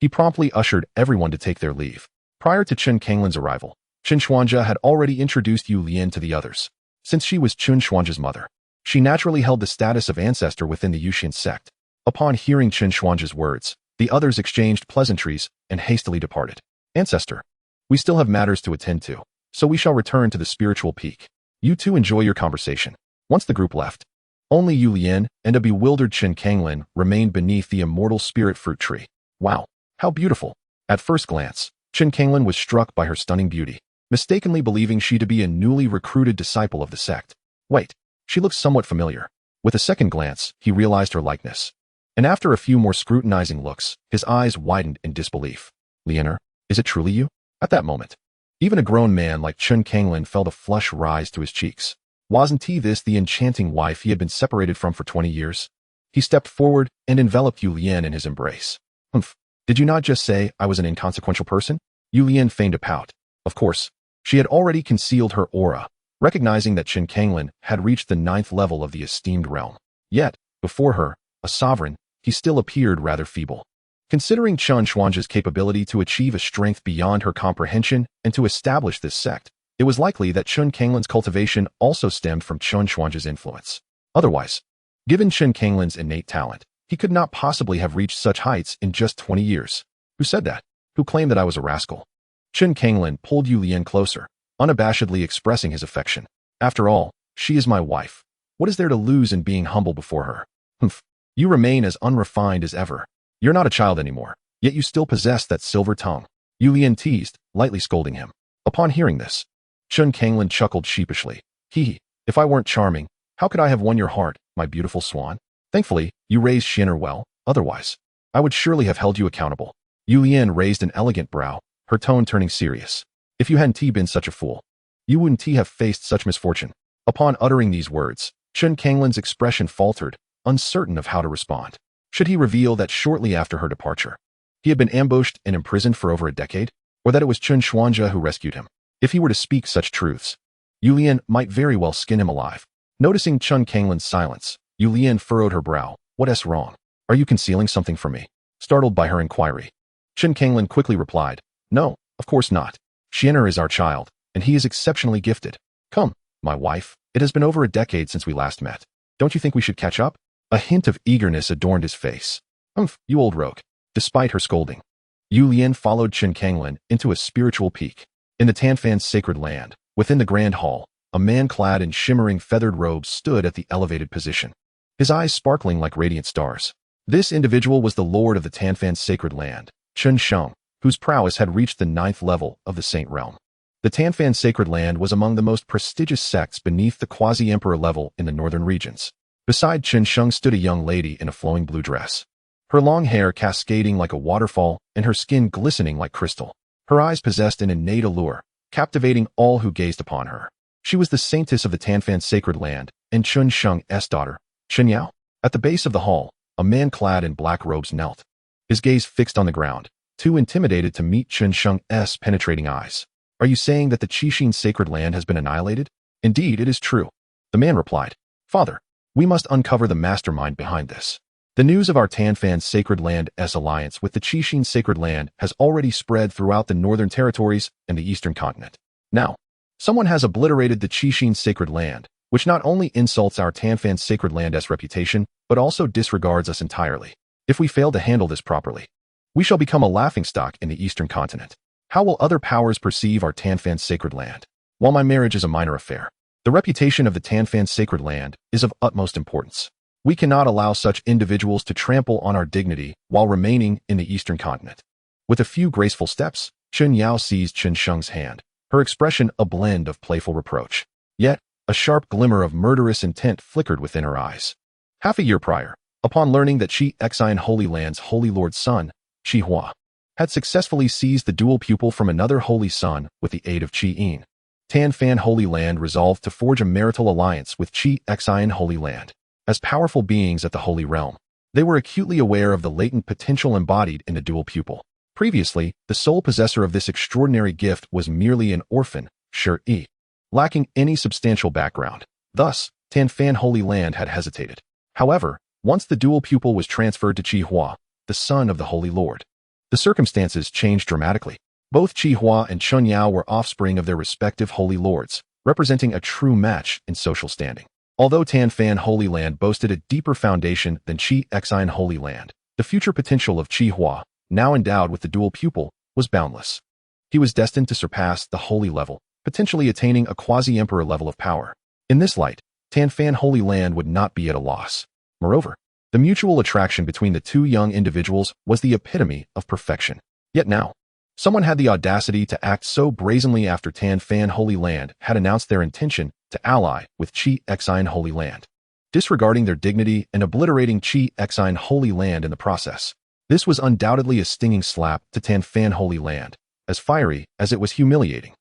He promptly ushered everyone to take their leave. Prior to Chen Xuan's arrival, Chen Xuan had already introduced Liyang to the others. Since she was Chen Xuan's mother, she naturally held the status of ancestor within the Yusian sect. Upon hearing Chen Xuan's words, the others exchanged pleasantries and hastily departed. Ancestor, we still have matters to attend to, so we shall return to the spiritual peak. You two enjoy your conversation. Once the group left, only Liyang and a bewildered Chen Xuan remained beneath the immortal spirit fruit tree. Wow, how beautiful. At first glance, Chen Xuan was struck by her stunning beauty, mistakenly believing she to be a newly recruited disciple of the sect. Wait, she looks somewhat familiar. With a second glance, he realized her likeness. And after a few more scrutinizing looks, his eyes widened in disbelief. Lianer, is it truly you? At that moment, even a grown man like Chen Xuan felt a flush rise to his cheeks. Wasn't this the enchanting wife he had been separated from for 20 years? He stepped forward and enveloped Yu Lian in his embrace. Humph, did you not just say I was an inconsequential person? Yu Lian feigned a pout. Of course, she had already concealed her aura, recognizing that Chen Xuan had reached the 9th level of the esteemed realm. Yet, before her, a sovereign, he still appeared rather feeble. Considering Chen Xuan's capability to achieve a strength beyond her comprehension and to establish this sect, it was likely that Chen Xuan's cultivation also stemmed from Chen Xuan's influence. Otherwise, given Chen Xuan's innate talent, he could not possibly have reached such heights in just 20 years. Who said that? Who claimed that I was a rascal? Chen Xuan pulled Yu Lian closer, unabashedly expressing his affection. After all, she is my wife. What is there to lose in being humble before her? Humph, you remain as unrefined as ever. You're not a child anymore, yet you still possess that silver tongue. Yu Lian teased, lightly scolding him. Upon hearing this, Chen Xuan chuckled sheepishly. If I weren't charming, how could I have won your heart, my beautiful swan? Thankfully, you raised Xianer well, otherwise, I would surely have held you accountable. Yu Lian raised an elegant brow, her tone turning serious. If you hadn't been such a fool, you wouldn't have faced such misfortune. Upon uttering these words, Chen Xuan's expression faltered, uncertain of how to respond. Should he reveal that shortly after her departure, he had been ambushed and imprisoned for over a decade, or that it was Chen Xuan who rescued him? If he were to speak such truths, Yu Lian might very well skin him alive. Noticing Chen Xuan's silence, Yu Lian furrowed her brow. What's wrong? Are you concealing something from me? Startled by her inquiry, Chen Xuan quickly replied, No, of course not. Xianer is our child, and he is exceptionally gifted. Come, my wife, it has been over a decade since we last met. Don't you think we should catch up? A hint of eagerness adorned his face. Humph, you old rogue. Despite her scolding, Yu Lian followed Chen Xuan into a spiritual peak. In the Tanfan's sacred land, within the grand hall, a man clad in shimmering feathered robes stood at the elevated position, his eyes sparkling like radiant stars. This individual was the lord of the Tanfan's sacred land, Chen Xuan, whose prowess had reached the 9th level of the Saint Realm. The Tanfan sacred land was among the most prestigious sects beneath the quasi-emperor level in the northern regions. Beside Chen Xuan stood a young lady in a flowing blue dress, her long hair cascading like a waterfall and her skin glistening like crystal. Her eyes possessed an innate allure, captivating all who gazed upon her. She was the saintess of the Tanfan sacred land and Chen Xiang's daughter, Chen Yao. At the base of the hall, a man clad in black robes knelt, his gaze fixed on the ground, too intimidated to meet Chen Xiang's penetrating eyes. Are you saying that the Qixin sacred land has been annihilated? Indeed, it is true. The man replied, Father, we must uncover the mastermind behind this. The news of our Tanfan sacred land's alliance with the Qixin sacred land has already spread throughout the northern territories and the eastern continent. Now, someone has obliterated the Qixin sacred land, which not only insults our Tanfan sacred land's reputation, but also disregards us entirely. If we fail to handle this properly, we shall become a laughingstock in the eastern continent. How will other powers perceive our Tanfan sacred land? While my marriage is a minor affair, the reputation of the Tanfan sacred land is of utmost importance. We cannot allow such individuals to trample on our dignity while remaining in the eastern continent. With a few graceful steps, Chen Yao seized Chen Xiang's hand, her expression a blend of playful reproach. Yet, a sharp glimmer of murderous intent flickered within her eyes. Half a year prior, upon learning that Xianxian Holy Land's Holy Lord's son, Qi Hua, had successfully seized the dual pupil from another holy son with the aid of Qi Yin, Tanfan Holy Land resolved to forge a marital alliance with Xianxian Holy Land. As powerful beings at the Holy Realm, they were acutely aware of the latent potential embodied in the dual pupil. Previously, the sole possessor of this extraordinary gift was merely an orphan, Shi, lacking any substantial background. Thus, Tanfan Holy Land had hesitated. However, once the dual pupil was transferred to Qi Hua, the son of the Holy Lord, the circumstances changed dramatically. Both Qi Hua and Chen Yao were offspring of their respective Holy Lords, representing a true match in social standing. Although Tanfan Holy Land boasted a deeper foundation than Xianxian Holy Land, the future potential of Qi Hua, now endowed with the dual pupil, was boundless. He was destined to surpass the holy level, potentially attaining a quasi-emperor level of power. In this light, Tanfan Holy Land would not be at a loss. Moreover, the mutual attraction between the two young individuals was the epitome of perfection. Yet now, someone had the audacity to act so brazenly after Tanfan Holy Land had announced their intention to ally with Xianxian Holy Land. disregarding their dignity and obliterating Xianxian Holy Land in the process. This was undoubtedly a stinging slap to Tanfan Holy Land, as fiery as it was humiliating.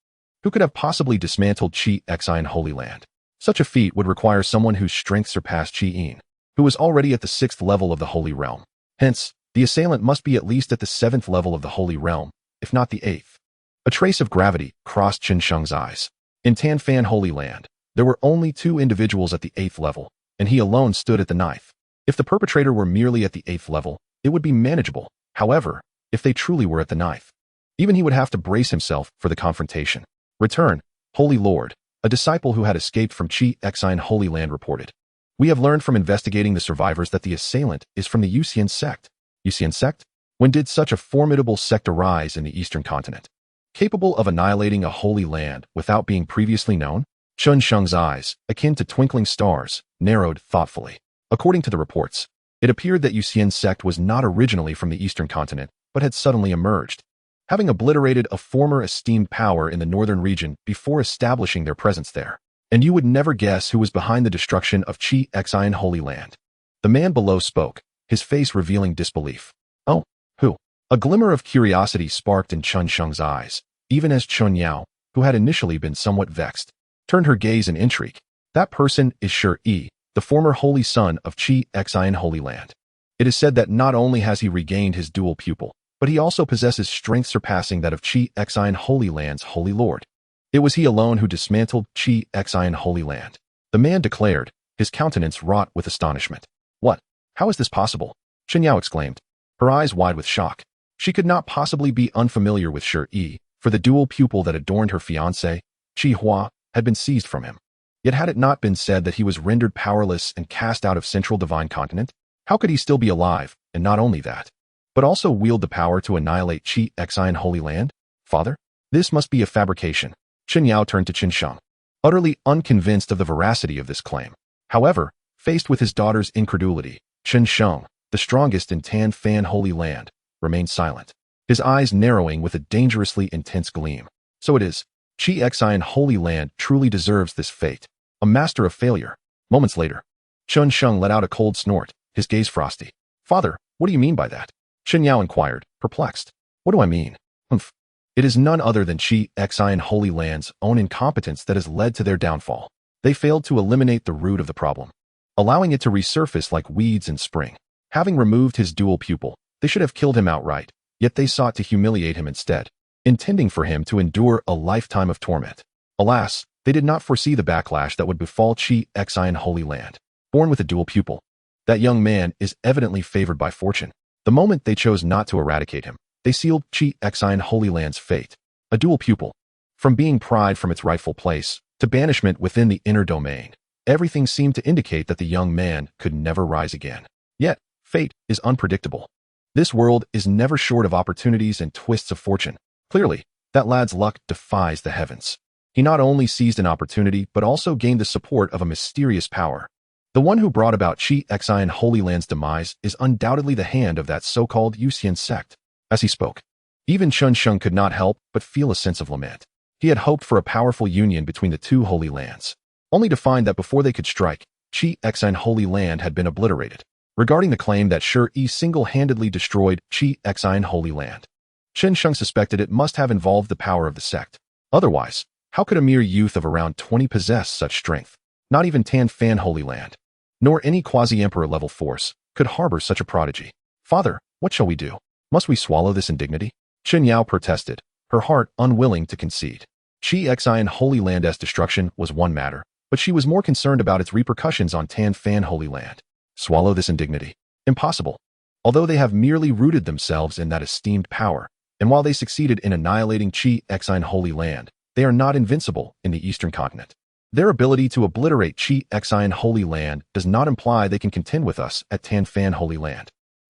Who could have possibly dismantled Xianxian Holy Land? Such a feat would require someone whose strength surpassed Yin, who was already at the 6th level of the Holy Realm. Hence, the assailant must be at least at the 7th level of the Holy Realm, if not the 8th. A trace of gravity crossed Chen Xuan's eyes. In Tanfan Holy Land, there were only 2 individuals at the 8th level, and he alone stood at the 9th. If the perpetrator were merely at the 8th level, it would be manageable. However, if they truly were at the 9th, even he would have to brace himself for the confrontation. Return, Holy Lord, a disciple who had escaped from Xianxian Holy Land reported. We have learned from investigating the survivors that the assailant is from the Yusian Sect. Yusian Sect? When did such a formidable sect arise in the Eastern continent? Capable of annihilating a holy land without being previously known? Chen Xuan's eyes, akin to twinkling stars, narrowed thoughtfully. According to the reports, it appeared that Yusian Sect was not originally from the Eastern continent, but had suddenly emerged, having obliterated a former esteemed power in the northern region before establishing their presence there. And you would never guess who was behind the destruction of Xianxian Holy Land. The man below spoke, his face revealing disbelief. Oh, who? A glimmer of curiosity sparked in Chen Xuan's eyes, even as Chen Yao, who had initially been somewhat vexed, turned her gaze in intrigue. That person is Shi, the former holy son of Xianxian Holy Land. It is said that not only has he regained his dual pupil, but he also possesses strength surpassing that of Xianxian Holy Land's Holy Lord. It was he alone who dismantled Xianxian Holy Land. The man declared, his countenance wrought with astonishment. What? How is this possible? Chen Yao exclaimed, her eyes wide with shock. She could not possibly be unfamiliar with Shi, for the dual pupil that adorned her fiancé, Qi Hua, had been seized from him. Yet had it not been said that he was rendered powerless and cast out of Central Divine Continent, how could he still be alive, and not only that, but also wield the power to annihilate Xianxian Holy Land? Father? This must be a fabrication. Chen Yao turned to Chen Xuan, utterly unconvinced of the veracity of this claim. However, faced with his daughter's incredulity, Chen Xuan, the strongest in Tanfan Holy Land, remained silent, his eyes narrowing with a dangerously intense gleam. So it is, Xianxian Holy Land truly deserves this fate, a master of failure. Moments later, Chen Xuan let out a cold snort, his gaze frosty. Father, what do you mean by that? Chen Yao inquired, perplexed. What do I mean? Humph. It is none other than Xianxian Holy Land's own incompetence that has led to their downfall. They failed to eliminate the root of the problem, allowing it to resurface like weeds in spring. Having removed his dual pupil, they should have killed him outright, yet they sought to humiliate him instead, intending for him to endure a lifetime of torment. Alas, they did not foresee the backlash that would befall Xianxian Holy Land. Born with a dual pupil, that young man is evidently favored by fortune. The moment they chose not to eradicate him, they sealed Xianxian Holy Land's fate. A dual pupil. From being pried from its rightful place, to banishment within the inner domain, everything seemed to indicate that the young man could never rise again. Yet, fate is unpredictable. This world is never short of opportunities and twists of fortune. Clearly, that lad's luck defies the heavens. He not only seized an opportunity but also gained the support of a mysterious power. The one who brought about Xianxian Holy Land's demise is undoubtedly the hand of that so-called Yusian sect. As he spoke, even Chen Xuan could not help but feel a sense of lament. He had hoped for a powerful union between the two holy lands, only to find that before they could strike, Xianxian Holy Land had been obliterated. Regarding the claim that Shi single-handedly destroyed Xianxian Holy Land, Chen Xuan suspected it must have involved the power of the sect. Otherwise, how could a mere youth of around 20 possess such strength? Not even Tanfan Holy Land, nor any quasi-emperor level force, could harbor such a prodigy. Father, what shall we do? Must we swallow this indignity? Chen Yao protested, her heart unwilling to concede. Xianxian Holy Land's destruction was one matter, but she was more concerned about its repercussions on Tanfan Holy Land. Swallow this indignity? Impossible. Although they have merely rooted themselves in that esteemed power, and while they succeeded in annihilating Xianxian Holy Land, they are not invincible in the Eastern continent. Their ability to obliterate Xianxian Holy Land does not imply they can contend with us at Tanfan Holy Land.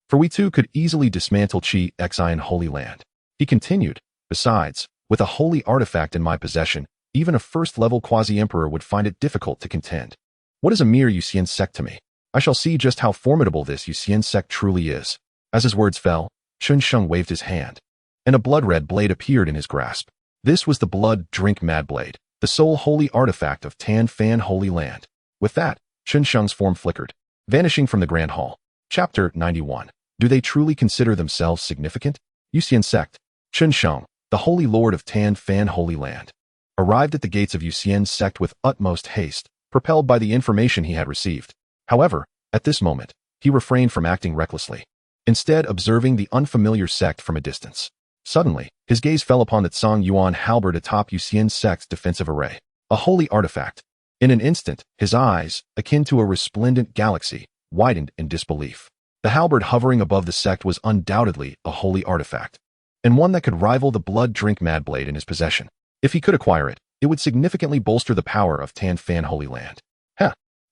For we too could easily dismantle Xianxian Holy Land. He continued, besides, with a holy artifact in my possession, even a first-level quasi-emperor would find it difficult to contend. What is a mere Yusian sect to me? I shall see just how formidable this Yusian sect truly is. As his words fell, Chen Xuan waved his hand, and a blood-red blade appeared in his grasp. This was the blood-drink mad blade, the sole holy artifact of Tanfan Holy Land. With that, Chen Xiang's form flickered, vanishing from the Grand Hall. Chapter 91. Do they truly consider themselves significant? Yusian Sect. Chen Xiang, the Holy Lord of Tan Fan Holy Land, arrived at the gates of Yusian Sect with utmost haste, propelled by the information he had received. However, at this moment, he refrained from acting recklessly, instead observing the unfamiliar sect from a distance. Suddenly, his gaze fell upon the Tsang Yuan halberd atop Yusian Sect's defensive array, a holy artifact. In an instant, his eyes, akin to a resplendent galaxy, widened in disbelief. The halberd hovering above the sect was undoubtedly a holy artifact, and one that could rival the blood-drink mad blade in his possession. If he could acquire it, it would significantly bolster the power of Tan Fan Holy Land.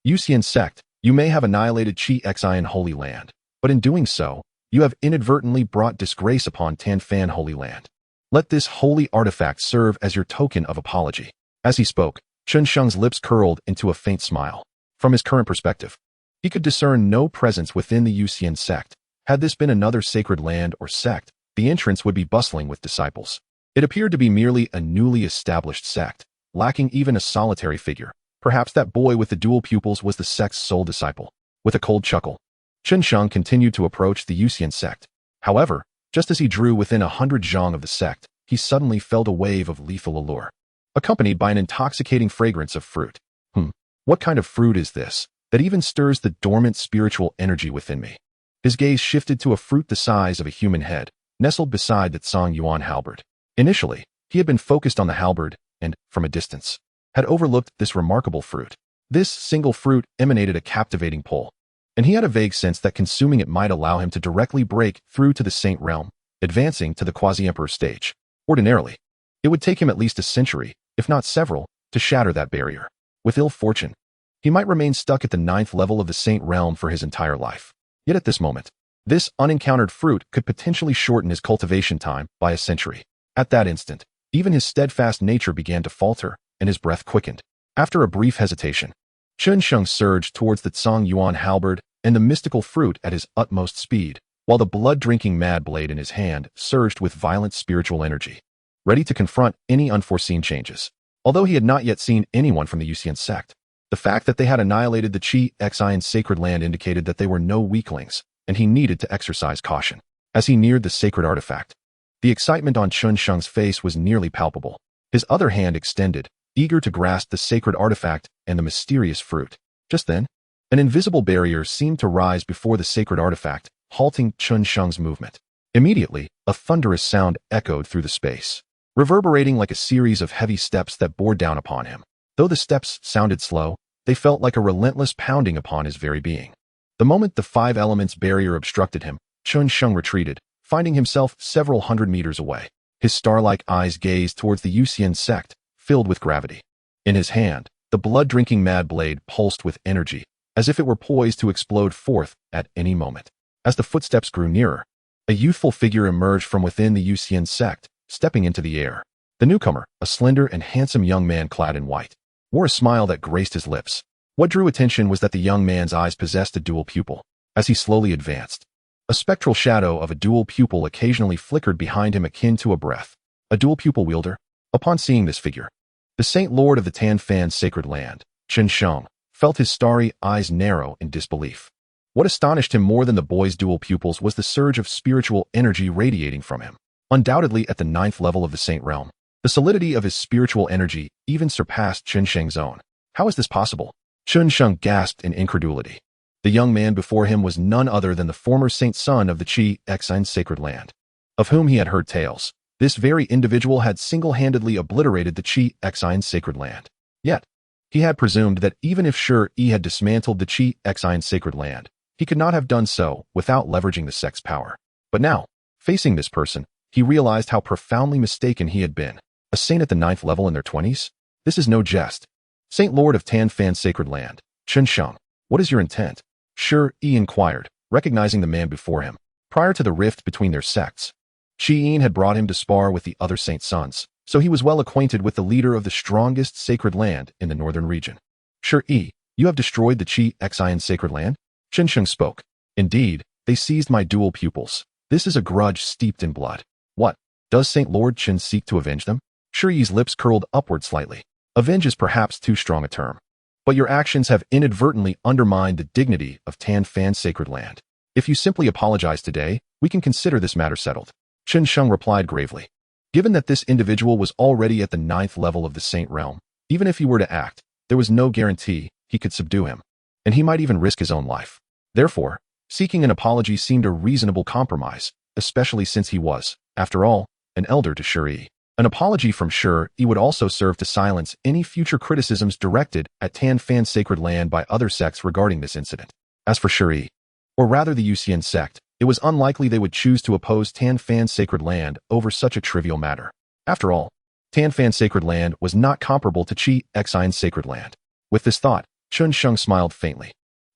Yusian Sect, you may have annihilated Xianxian Holy Land, but in doing so, you have inadvertently brought disgrace upon Tan Fan Holy Land. Let this holy artifact serve as your token of apology. As he spoke, Chen Xiang's lips curled into a faint smile. From his current perspective, he could discern no presence within the Yusian Sect. Had this been another sacred land or sect, the entrance would be bustling with disciples. It appeared to be merely a newly established sect, lacking even a solitary figure. Perhaps that boy with the dual pupils was the sect's sole disciple. With a cold chuckle, Chen Xiang continued to approach the Yusian Sect. However, just as he drew within 100 zhang of the sect, he suddenly felt a wave of lethal allure, accompanied by an intoxicating fragrance of fruit. What kind of fruit is this that even stirs the dormant spiritual energy within me? His gaze shifted to a fruit the size of a human head, nestled beside the Tsang Yuan halberd. Initially, he had been focused on the halberd and, from a distance, had overlooked this remarkable fruit. This single fruit emanated a captivating pull, and he had a vague sense that consuming it might allow him to directly break through to the Saint Realm, advancing to the quasi-emperor stage. Ordinarily, it would take him at least a century, if not several, to shatter that barrier. With ill fortune, he might remain stuck at the 9th level of the Saint Realm for his entire life. Yet at this moment, this unencountered fruit could potentially shorten his cultivation time by a century. At that instant, even his steadfast nature began to falter, and his breath quickened. After a brief hesitation, Chen Xiang surged towards the Tsang Yuan halberd and the mystical fruit at his utmost speed, while the blood-drinking mad blade in his hand surged with violent spiritual energy, ready to confront any unforeseen changes. Although he had not yet seen anyone from the Yusian Sect, the fact that they had annihilated the Xianxian sacred land indicated that they were no weaklings, and he needed to exercise caution. As he neared the sacred artifact, the excitement on Chen Xiang's face was nearly palpable. His other hand extended, eager to grasp the sacred artifact and the mysterious fruit. Just then, an invisible barrier seemed to rise before the sacred artifact, halting Chen Xiang's movement. Immediately, a thunderous sound echoed through the space, reverberating like a series of heavy steps that bore down upon him. Though the steps sounded slow, they felt like a relentless pounding upon his very being. The moment the 5 elements barrier obstructed him, Chen Xiang retreated, finding himself several hundred meters away. His star-like eyes gazed towards the Yusian Sect, filled with gravity. In his hand, the blood-drinking mad blade pulsed with energy, as if it were poised to explode forth at any moment. As the footsteps grew nearer, a youthful figure emerged from within the Yusian Sect, stepping into the air. The newcomer, a slender and handsome young man clad in white, wore a smile that graced his lips. What drew attention was that the young man's eyes possessed a dual pupil. As he slowly advanced, a spectral shadow of a dual pupil occasionally flickered behind him akin to a breath. A dual pupil wielder? Upon seeing this figure, the Saint Lord of the Tan Fan sacred land, Chen Xiang, felt his starry eyes narrow in disbelief. What astonished him more than the boy's dual pupils was the surge of spiritual energy radiating from him. Undoubtedly at the 9th level of the Saint Realm, the solidity of his spiritual energy even surpassed Chen Xiang's own. How is this possible? Chen Xiang gasped in incredulity. The young man before him was none other than the former saint son of the Xianxian sacred land, of whom he had heard tales. This very individual had single-handedly obliterated the Xianxian sacred land. Yet, he had presumed that even if Shi had dismantled the Xianxian sacred land, he could not have done so without leveraging the sect's power. But now, facing this person, he realized how profoundly mistaken he had been. A saint at the 9th level in their 20s? This is no jest. Saint Lord of Tan Fan sacred land, Chen Xiang, what is your intent? Shi inquired, recognizing the man before him. Prior to the rift between their sects, Xiyin had brought him to spar with the other saint sons, so he was well acquainted with the leader of the strongest sacred land in the northern region. Shi, you have destroyed the Xianxian sacred land? Chen Xiang spoke. Indeed, they seized my dual pupils. This is a grudge steeped in blood. What? Does Saint Lord Chen seek to avenge them? Shiyi's lips curled upward slightly. Avenge is perhaps too strong a term. but your actions have inadvertently undermined the dignity of Tanfan's sacred land. If you simply apologize today, we can consider this matter settled. Chen Xuan replied gravely. Given that this individual was already at the 9th level of the Saint Realm, even if he were to act, there was no guarantee he could subdue him, and he might even risk his own life. Therefore, seeking an apology seemed a reasonable compromise, especially since he was, after all, an elder to Shi. An apology from Shi would also serve to silence any future criticisms directed at Tanfan's sacred land by other sects regarding this incident. As for Shi, or rather the Yusian sect, it was unlikely they would choose to oppose Tanfan's sacred land over such a trivial matter. After all, Tanfan's sacred land was not comparable to Xianxia's sacred land. With this thought, Chen Xuan smiled faintly.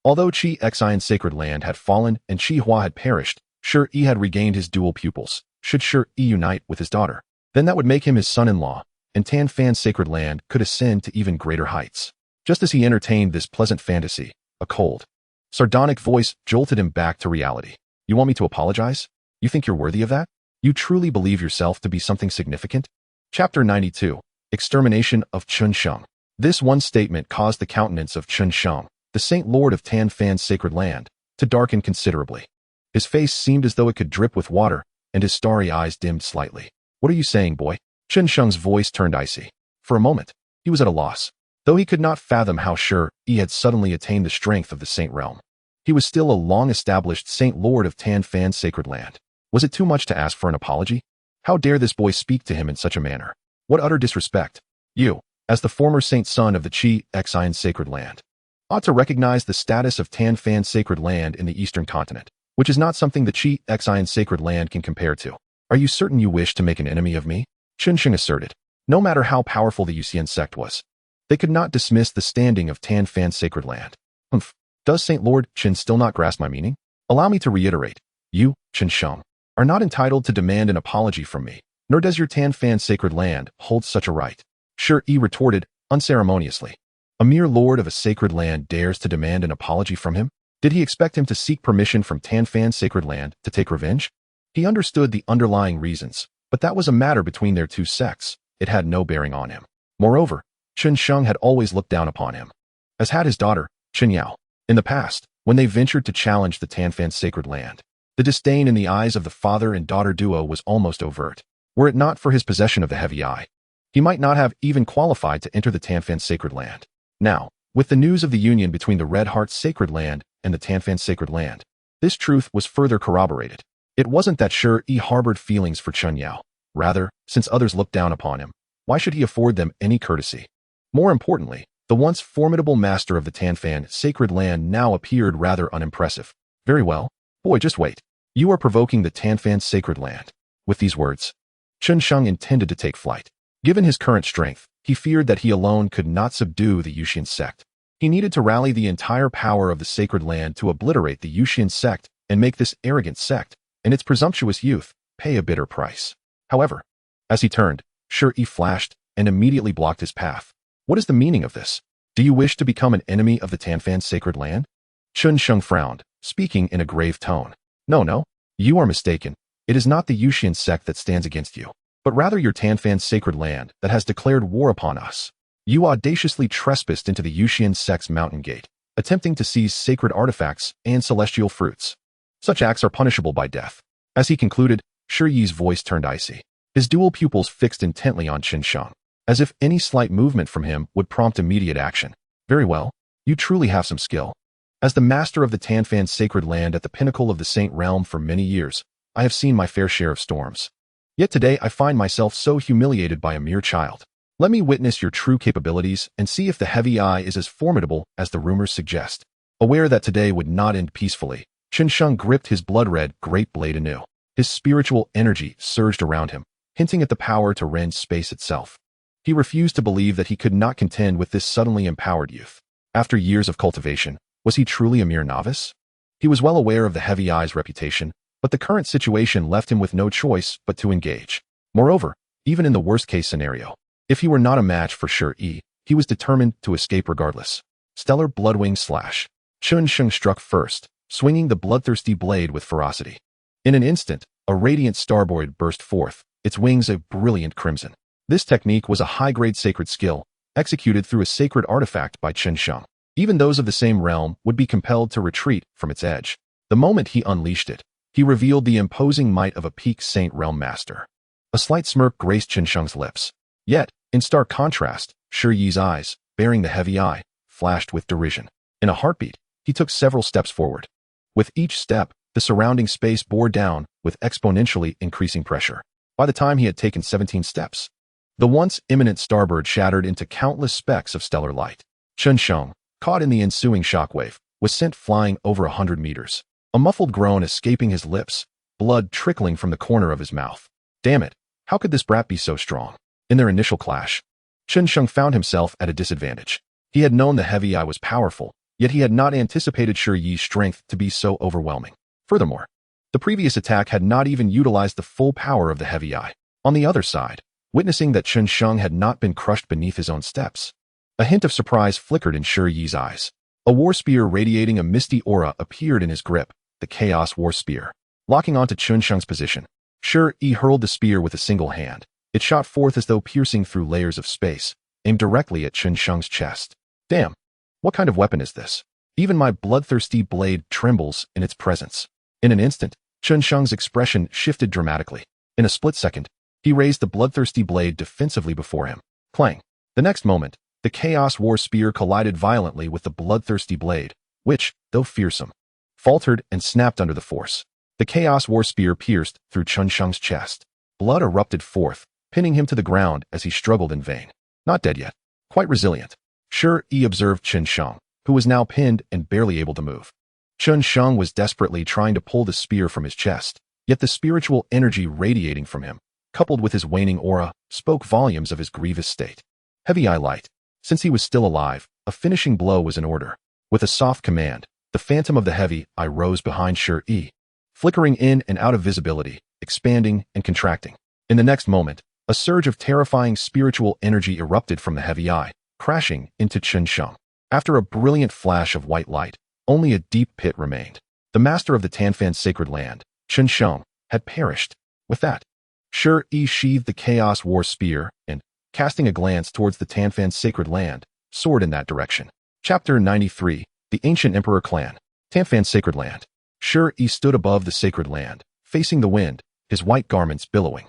Although Xianxia's sacred land had fallen and Hua had perished, Shi had regained his dual pupils. Should Shi unite with his daughter, then that would make him his son-in-law, and Tanfan's sacred land could ascend to even greater heights. Just as he entertained this pleasant fantasy, a cold, sardonic voice jolted him back to reality. You want me to apologize? You think you're worthy of that? You truly believe yourself to be something significant? Chapter 92. Extermination of Chen Xuan. This one statement caused the countenance of Chen Xuan, the Saint Lord of Tanfan's sacred land, to darken considerably. His face seemed as though it could drip with water, and his starry eyes dimmed slightly. What are you saying, boy? Chen Xuan's voice turned icy. For a moment, he was at a loss. Though he could not fathom how Shi had suddenly attained the strength of the Saint Realm, he was still a long-established Saint Lord of Tanfan's sacred land. Was it too much to ask for an apology? How dare this boy speak to him in such a manner? What utter disrespect! You, as the former saint son of the Xianxia's sacred land, ought to recognize the status of Tanfan's sacred land in the eastern continent, which is not something the Xianxia's sacred land can compare to. Are you certain you wish to make an enemy of me? Chen Xuan asserted. No matter how powerful the Yusian sect was, they could not dismiss the standing of Tanfan's sacred land. Humph. Does Saint Lord Chen still not grasp my meaning? Allow me to reiterate. You, Chen Xuan, are not entitled to demand an apology from me, nor does your Tanfan's sacred land hold such a right. Shi retorted, unceremoniously. A mere lord of a sacred land dares to demand an apology from him? Did he expect him to seek permission from Tanfan's sacred land to take revenge? He understood the underlying reasons, but that was a matter between their two sects. It had no bearing on him. Moreover, Chen Xuan had always looked down upon him, as had his daughter, Chen Yao. In the past, when they ventured to challenge the Tanfan's sacred land, the disdain in the eyes of the father and daughter duo was almost overt. Were it not for his possession of the heavy eye, he might not have even qualified to enter the Tanfan's sacred land. Now, with the news of the union between the Red Heart's sacred land and the Tanfan's sacred land, this truth was further corroborated. It wasn't that Shi harbored feelings for Chen Yao. Rather, since others looked down upon him, why should he afford them any courtesy? More importantly, the once formidable master of the Tanfan sacred land now appeared rather unimpressive. Very well. Boy, just wait. You are provoking the Tanfan sacred land. With these words, Chen Xuan intended to take flight. Given his current strength, he feared that he alone could not subdue the Yusian sect. He needed to rally the entire power of the sacred land to obliterate the Yusian sect and make this arrogant sect, and its presumptuous youth, pay a bitter price. However, as he turned, Shi flashed and immediately blocked his path. What is the meaning of this? Do you wish to become an enemy of the Tanfan's sacred land? Chen Xuan frowned, speaking in a grave tone. No, you are mistaken. It is not the Yusian sect that stands against you, but rather your Tanfan's sacred land that has declared war upon us. You audaciously trespassed into the Yusian sect's mountain gate, attempting to seize sacred artifacts and celestial fruits. Such acts are punishable by death. As he concluded, Shi's voice turned icy. His dual pupils fixed intently on Chen Xuan, as if any slight movement from him would prompt immediate action. Very well, you truly have some skill. As the master of the Tanfan's sacred land at the pinnacle of the Saint Realm for many years, I have seen my fair share of storms. Yet today I find myself so humiliated by a mere child. Let me witness your true capabilities and see if the heavy eye is as formidable as the rumors suggest. Aware that today would not end peacefully, Chen Xuan gripped his blood-red great blade anew. His spiritual energy surged around him, hinting at the power to rend space itself. He refused to believe that he could not contend with this suddenly empowered youth. After years of cultivation, was he truly a mere novice? He was well aware of the heavy eye's reputation, but the current situation left him with no choice but to engage. Moreover, even in the worst-case scenario, if he were not a match for Shi, he was determined to escape regardless. Stellar Bloodwing Slash. Chen Xuan struck first, swinging the bloodthirsty blade with ferocity. In an instant, a radiant starboard burst forth, its wings a brilliant crimson. This technique was a high-grade sacred skill, executed through a sacred artifact by Chen Xuan. Even those of the same realm would be compelled to retreat from its edge. The moment he unleashed it, he revealed the imposing might of a peak saint realm master. A slight smirk graced Chen Xiang's lips. Yet, in stark contrast, Shi Yi's eyes, bearing the heavy eye, flashed with derision. In a heartbeat, he took several steps forward. With each step, the surrounding space bore down with exponentially increasing pressure. By the time he had taken 17 steps, the once imminent starbird shattered into countless specks of stellar light. Chen Xiang, caught in the ensuing shockwave, was sent flying over 100 meters. A muffled groan escaping his lips, blood trickling from the corner of his mouth. Damn it, how could this brat be so strong? In their initial clash, Chen Xiang found himself at a disadvantage. He had known the heavy eye was powerful, yet he had not anticipated Shi Yi's strength to be so overwhelming. Furthermore, the previous attack had not even utilized the full power of the heavy eye. On the other side, witnessing that Chen Xiang had not been crushed beneath his own steps, a hint of surprise flickered in Shi Yi's eyes. A war spear radiating a misty aura appeared in his grip, the Chaos War Spear. Locking onto Chen Xiang's position, Shi Yi hurled the spear with a single hand. It shot forth as though piercing through layers of space, aimed directly at Chen Xiang's chest. Damn, what kind of weapon is this? Even my bloodthirsty blade trembles in its presence. In an instant, Chen Xiang's expression shifted dramatically. In a split second, he raised the bloodthirsty blade defensively before him. Clang. The next moment, the Chaos War Spear collided violently with the bloodthirsty blade, which, though fearsome, faltered and snapped under the force. The Chaos War Spear pierced through Chen Xiang's chest. Blood erupted forth, pinning him to the ground as he struggled in vain. Not dead yet. Quite resilient. Shi Yi observed Chen Xiang, who was now pinned and barely able to move. Chen Xiang was desperately trying to pull the spear from his chest, yet the spiritual energy radiating from him, coupled with his waning aura, spoke volumes of his grievous state. Heavy eye light. Since he was still alive, a finishing blow was in order. With a soft command, the phantom of the heavy eye rose behind Shi Yi, flickering in and out of visibility, expanding and contracting. In the next moment, a surge of terrifying spiritual energy erupted from the heavy eye, crashing into Chen Xiang. After a brilliant flash of white light, only a deep pit remained. The master of the Tanfan sacred land, Chen Xiang, had perished. With that, Shi Yi sheathed the Chaos War Spear and, casting a glance towards the Tanfan sacred land, soared in that direction. Chapter 93, The Ancient Emperor Clan. Tanfan sacred land. Shi Yi stood above the sacred land, facing the wind, his white garments billowing.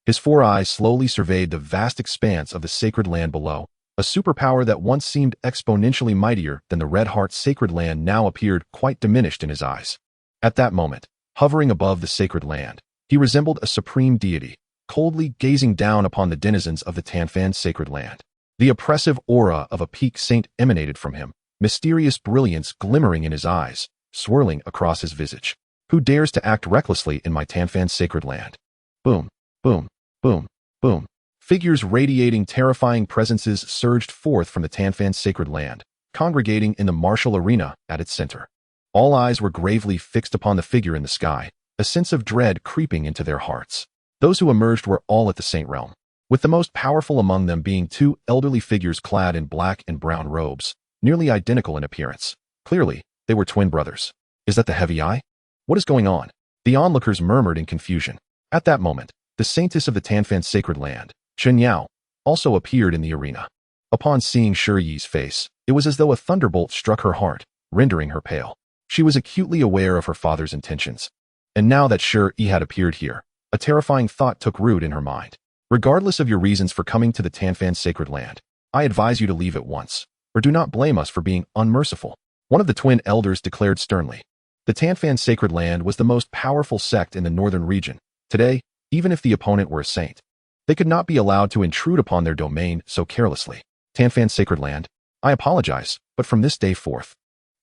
His four eyes slowly surveyed the vast expanse of the sacred land below. A superpower that once seemed exponentially mightier than the Red Heart sacred land now appeared quite diminished in his eyes. At that moment, hovering above the sacred land, he resembled a supreme deity, coldly gazing down upon the denizens of the Tanfan sacred land. The oppressive aura of a peak saint emanated from him, mysterious brilliance glimmering in his eyes, swirling across his visage. Who dares to act recklessly in my Tanfan sacred land? Boom, boom, boom, boom. Figures radiating terrifying presences surged forth from the Tanfan sacred land, congregating in the martial arena at its center. All eyes were gravely fixed upon the figure in the sky, a sense of dread creeping into their hearts. Those who emerged were all at the Saint Realm, with the most powerful among them being two elderly figures clad in black and brown robes, nearly identical in appearance. Clearly, they were twin brothers. Is that the heavy eye? What is going on? The onlookers murmured in confusion. At that moment, the saintess of the Tanfan sacred land, Chen Yao, also appeared in the arena. Upon seeing Shi Yi's face, it was as though a thunderbolt struck her heart, rendering her pale. She was acutely aware of her father's intentions. And now that Shi Yi had appeared here, a terrifying thought took root in her mind. Regardless of your reasons for coming to the Tanfan sacred land, I advise you to leave at once, or do not blame us for being unmerciful. One of the twin elders declared sternly. The Tanfan sacred land was the most powerful sect in the northern region. Today, even if the opponent were a saint, they could not be allowed to intrude upon their domain so carelessly. Tanfan sacred land, I apologize, but from this day forth,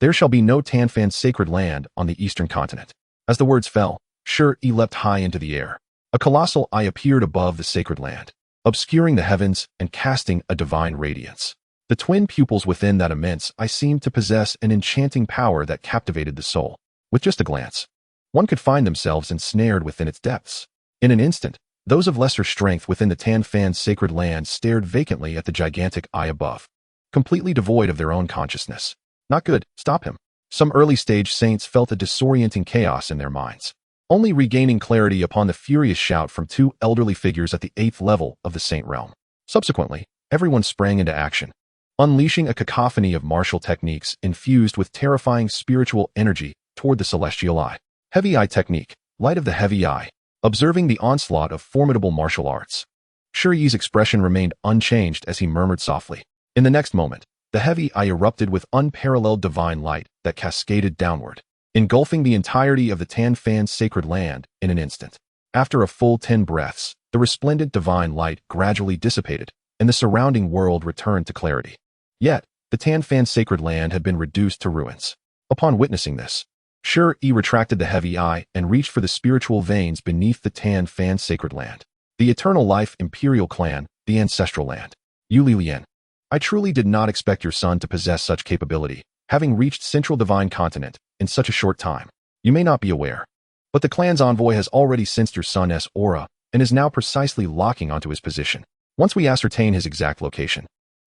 there shall be no Tanfan sacred land on the eastern continent. As the words fell, Shi Yi leapt high into the air. A colossal eye appeared above the sacred land, obscuring the heavens and casting a divine radiance. The twin pupils within that immense eye seemed to possess an enchanting power that captivated the soul. With just a glance, one could find themselves ensnared within its depths. In an instant, those of lesser strength within the Tanfan sacred land stared vacantly at the gigantic eye above, completely devoid of their own consciousness. Not good, stop him. Some early-stage saints felt a disorienting chaos in their minds, only regaining clarity upon the furious shout from two elderly figures at the 8th level of the saint realm. Subsequently, Everyone sprang into action, unleashing a cacophony of martial techniques infused with terrifying spiritual energy toward the celestial eye. Heavy eye technique, light of the heavy eye. Observing the onslaught of formidable martial arts, Shiyi's expression remained unchanged as he murmured softly. In the next moment, the heavy eye erupted with unparalleled divine light that cascaded downward, engulfing the entirety of the Tanfan's sacred land in an instant. After a full 10 breaths, the resplendent divine light gradually dissipated, and the surrounding world returned to clarity. Yet, the Tanfan's sacred land had been reduced to ruins. Upon witnessing this, Shiyi retracted the heavy eye and reached for the spiritual veins beneath the Tanfan's sacred land. The Eternal Life Imperial Clan, the Ancestral Land. Liyang, I truly did not expect your son to possess such capability, having reached Central Divine Continent in such a short time. You may not be aware, but the clan's envoy has already sensed your son's aura and is now precisely locking onto his position. Once we ascertain his exact location,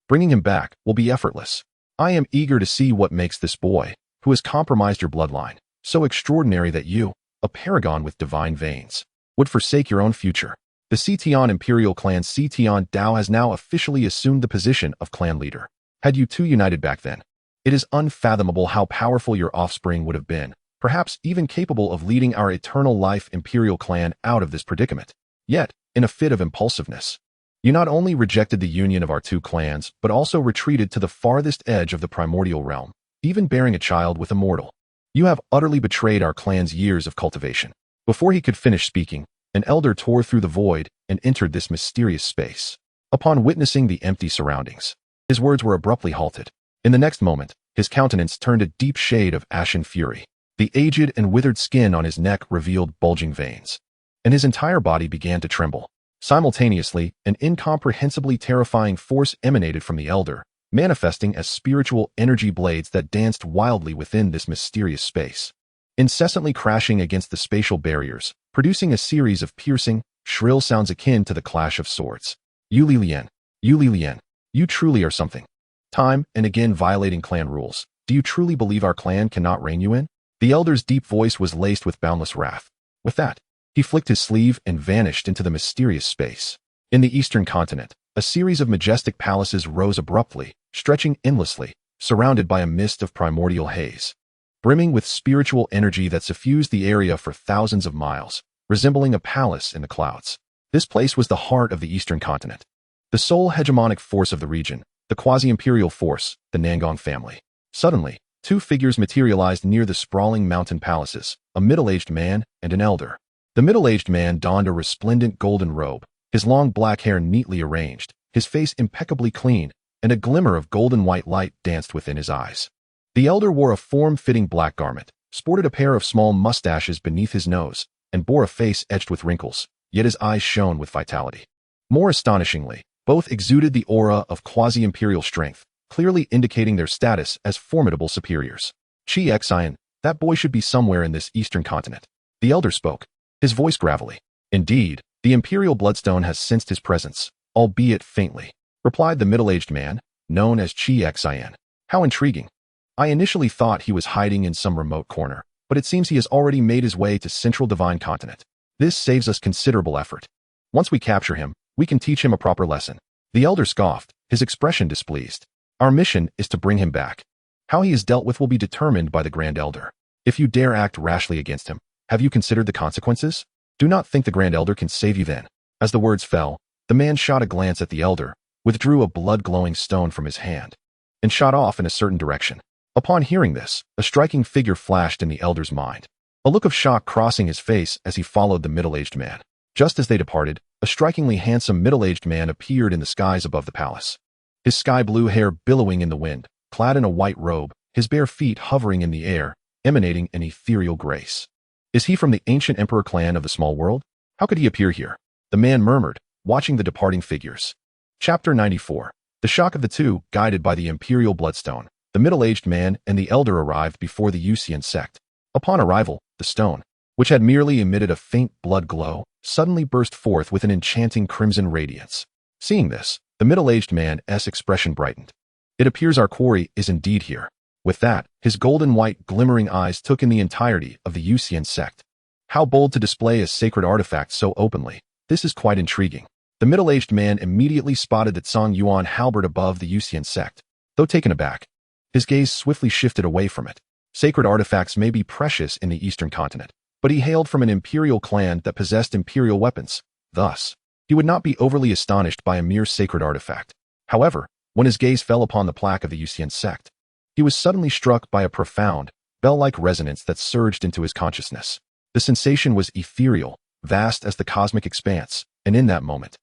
bringing him back will be effortless. I am eager to see what makes this boy, who has compromised your bloodline, so extraordinary that you, a paragon with divine veins, would forsake your own future. The Xian Imperial Clan Xian Dao has now officially assumed the position of clan leader. Had you two united back then, it is unfathomable how powerful your offspring would have been, perhaps even capable of leading our Eternal Life Imperial Clan out of this predicament. Yet, in a fit of impulsiveness, you not only rejected the union of our two clans, but also retreated to the farthest edge of the primordial realm, even bearing a child with a mortal. You have utterly betrayed our clan's years of cultivation. Before he could finish speaking, an elder tore through the void and entered this mysterious space. Upon witnessing the empty surroundings, his words were abruptly halted. In the next moment, his countenance turned a deep shade of ashen fury. The aged and withered skin on his neck revealed bulging veins, and his entire body began to tremble. Simultaneously, an incomprehensibly terrifying force emanated from the elder, manifesting as spiritual energy blades that danced wildly within this mysterious space, incessantly crashing against the spatial barriers, producing a series of piercing, shrill sounds akin to the clash of swords. Liyang, you truly are something. Time and again violating clan rules. Do you truly believe our clan cannot rein you in? The elder's deep voice was laced with boundless wrath. With that, he flicked his sleeve and vanished into the mysterious space. In the eastern continent, a series of majestic palaces rose abruptly, stretching endlessly, surrounded by a mist of primordial haze, brimming with spiritual energy that suffused the area for thousands of miles, resembling a palace in the clouds. This place was the heart of the eastern continent, the sole hegemonic force of the region, the quasi-imperial force, the Nangong family. Suddenly, two figures materialized near the sprawling mountain palaces, a middle-aged man and an elder. The middle-aged man donned a resplendent golden robe, his long black hair neatly arranged, his face impeccably clean, and a glimmer of golden white light danced within his eyes. The elder wore a form-fitting black garment, sported a pair of small mustaches beneath his nose, and bore a face edged with wrinkles, yet his eyes shone with vitality. More astonishingly, both exuded the aura of quasi-imperial strength, clearly indicating their status as formidable superiors. Xianxian, that boy should be somewhere in this eastern continent. The elder spoke, his voice gravelly. Indeed, the imperial bloodstone has sensed his presence, albeit faintly, replied the middle-aged man, known as Xianxian. How intriguing. I initially thought he was hiding in some remote corner, but it seems he has already made his way to Central Divine Continent. This saves us considerable effort. Once we capture him, we can teach him a proper lesson. The elder scoffed, his expression displeased. Our mission is to bring him back. How he is dealt with will be determined by the Grand Elder. If you dare act rashly against him, have you considered the consequences? Do not think the Grand Elder can save you then. As the words fell, the man shot a glance at the elder, withdrew a blood-glowing stone from his hand, and shot off in a certain direction. Upon hearing this, a striking figure flashed in the elder's mind, a look of shock crossing his face as he followed the middle-aged man. Just as they departed, a strikingly handsome middle-aged man appeared in the skies above the palace. His sky-blue hair billowing in the wind, clad in a white robe, his bare feet hovering in the air, emanating an ethereal grace. Is he from the ancient emperor clan of the small world? How could he appear here? The man murmured, watching the departing figures. Chapter 94. The shock of the two, guided by the imperial bloodstone. The middle-aged man and the elder arrived before the Yusian sect. Upon arrival, the stone, which had merely emitted a faint blood glow, suddenly burst forth with an enchanting crimson radiance. Seeing this, the middle-aged man's expression brightened. It appears our quarry is indeed here. With that, his golden white glimmering eyes took in the entirety of the Yusian sect. How bold to display a sacred artifact so openly. This is quite intriguing. The middle-aged man immediately spotted that Song Yuan halberd above the Yusian sect. Though taken aback, his gaze swiftly shifted away from it. Sacred artifacts may be precious in the Eastern continent, but he hailed from an imperial clan that possessed imperial weapons. Thus, he would not be overly astonished by a mere sacred artifact. However, when his gaze fell upon the plaque of the Yusian sect, he was suddenly struck by a profound, bell-like resonance that surged into his consciousness. The sensation was ethereal, vast as the cosmic expanse, and in that moment,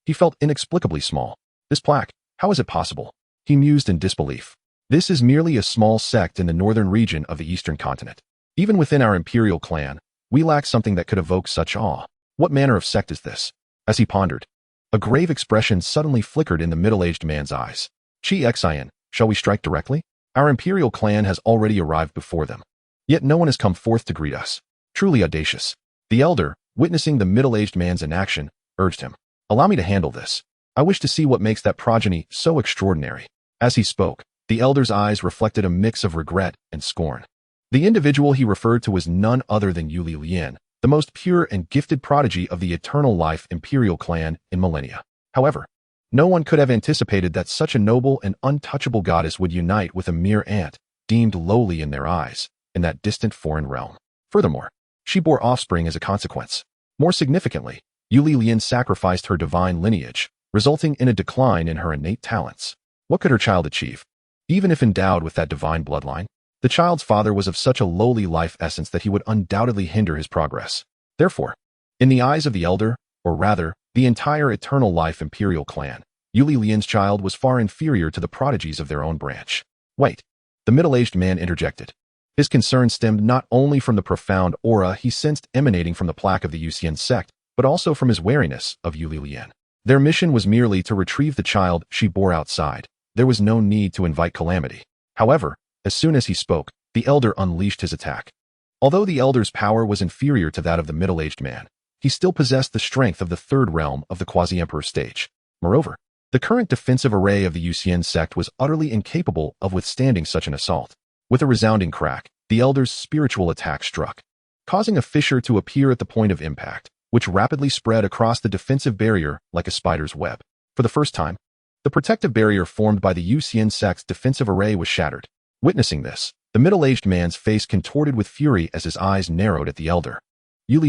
he felt inexplicably small. This plaque, how is it possible? He mused in disbelief. This is merely a small sect in the northern region of the Eastern continent. Even within our imperial clan, we lack something that could evoke such awe. What manner of sect is this? As he pondered, a grave expression suddenly flickered in the middle-aged man's eyes. Xian, shall we strike directly? Our imperial clan has already arrived before them. Yet no one has come forth to greet us. Truly audacious. The elder, witnessing the middle-aged man's inaction, urged him. Allow me to handle this. I wish to see what makes that progeny so extraordinary. As he spoke, the elder's eyes reflected a mix of regret and scorn. The individual he referred to was none other than Liyang, the most pure and gifted prodigy of the Eternal Life Imperial clan in millennia. However, no one could have anticipated that such a noble and untouchable goddess would unite with a mere ant, deemed lowly in their eyes, in that distant foreign realm. Furthermore, she bore offspring as a consequence. More significantly, Liyang sacrificed her divine lineage, resulting in a decline in her innate talents. What could her child achieve? Even if endowed with that divine bloodline, the child's father was of such a lowly life essence that he would undoubtedly hinder his progress. Therefore, in the eyes of the elder, or rather, the entire Eternal Life Imperial clan, Liyang's child was far inferior to the prodigies of their own branch. Wait, the middle-aged man interjected. His concern stemmed not only from the profound aura he sensed emanating from the plaque of the Yusian sect, but also from his wariness of Liyang. Their mission was merely to retrieve the child she bore outside. There was no need to invite calamity. However, as soon as he spoke, the elder unleashed his attack. Although the elder's power was inferior to that of the middle-aged man, he still possessed the strength of the third realm of the quasi-emperor stage. Moreover, the current defensive array of the Yusian sect was utterly incapable of withstanding such an assault. With a resounding crack, the elder's spiritual attack struck, causing a fissure to appear at the point of impact, which rapidly spread across the defensive barrier like a spider's web. For the first time, the protective barrier formed by the Yusian sect's defensive array was shattered. Witnessing this, the middle-aged man's face contorted with fury as his eyes narrowed at the elder.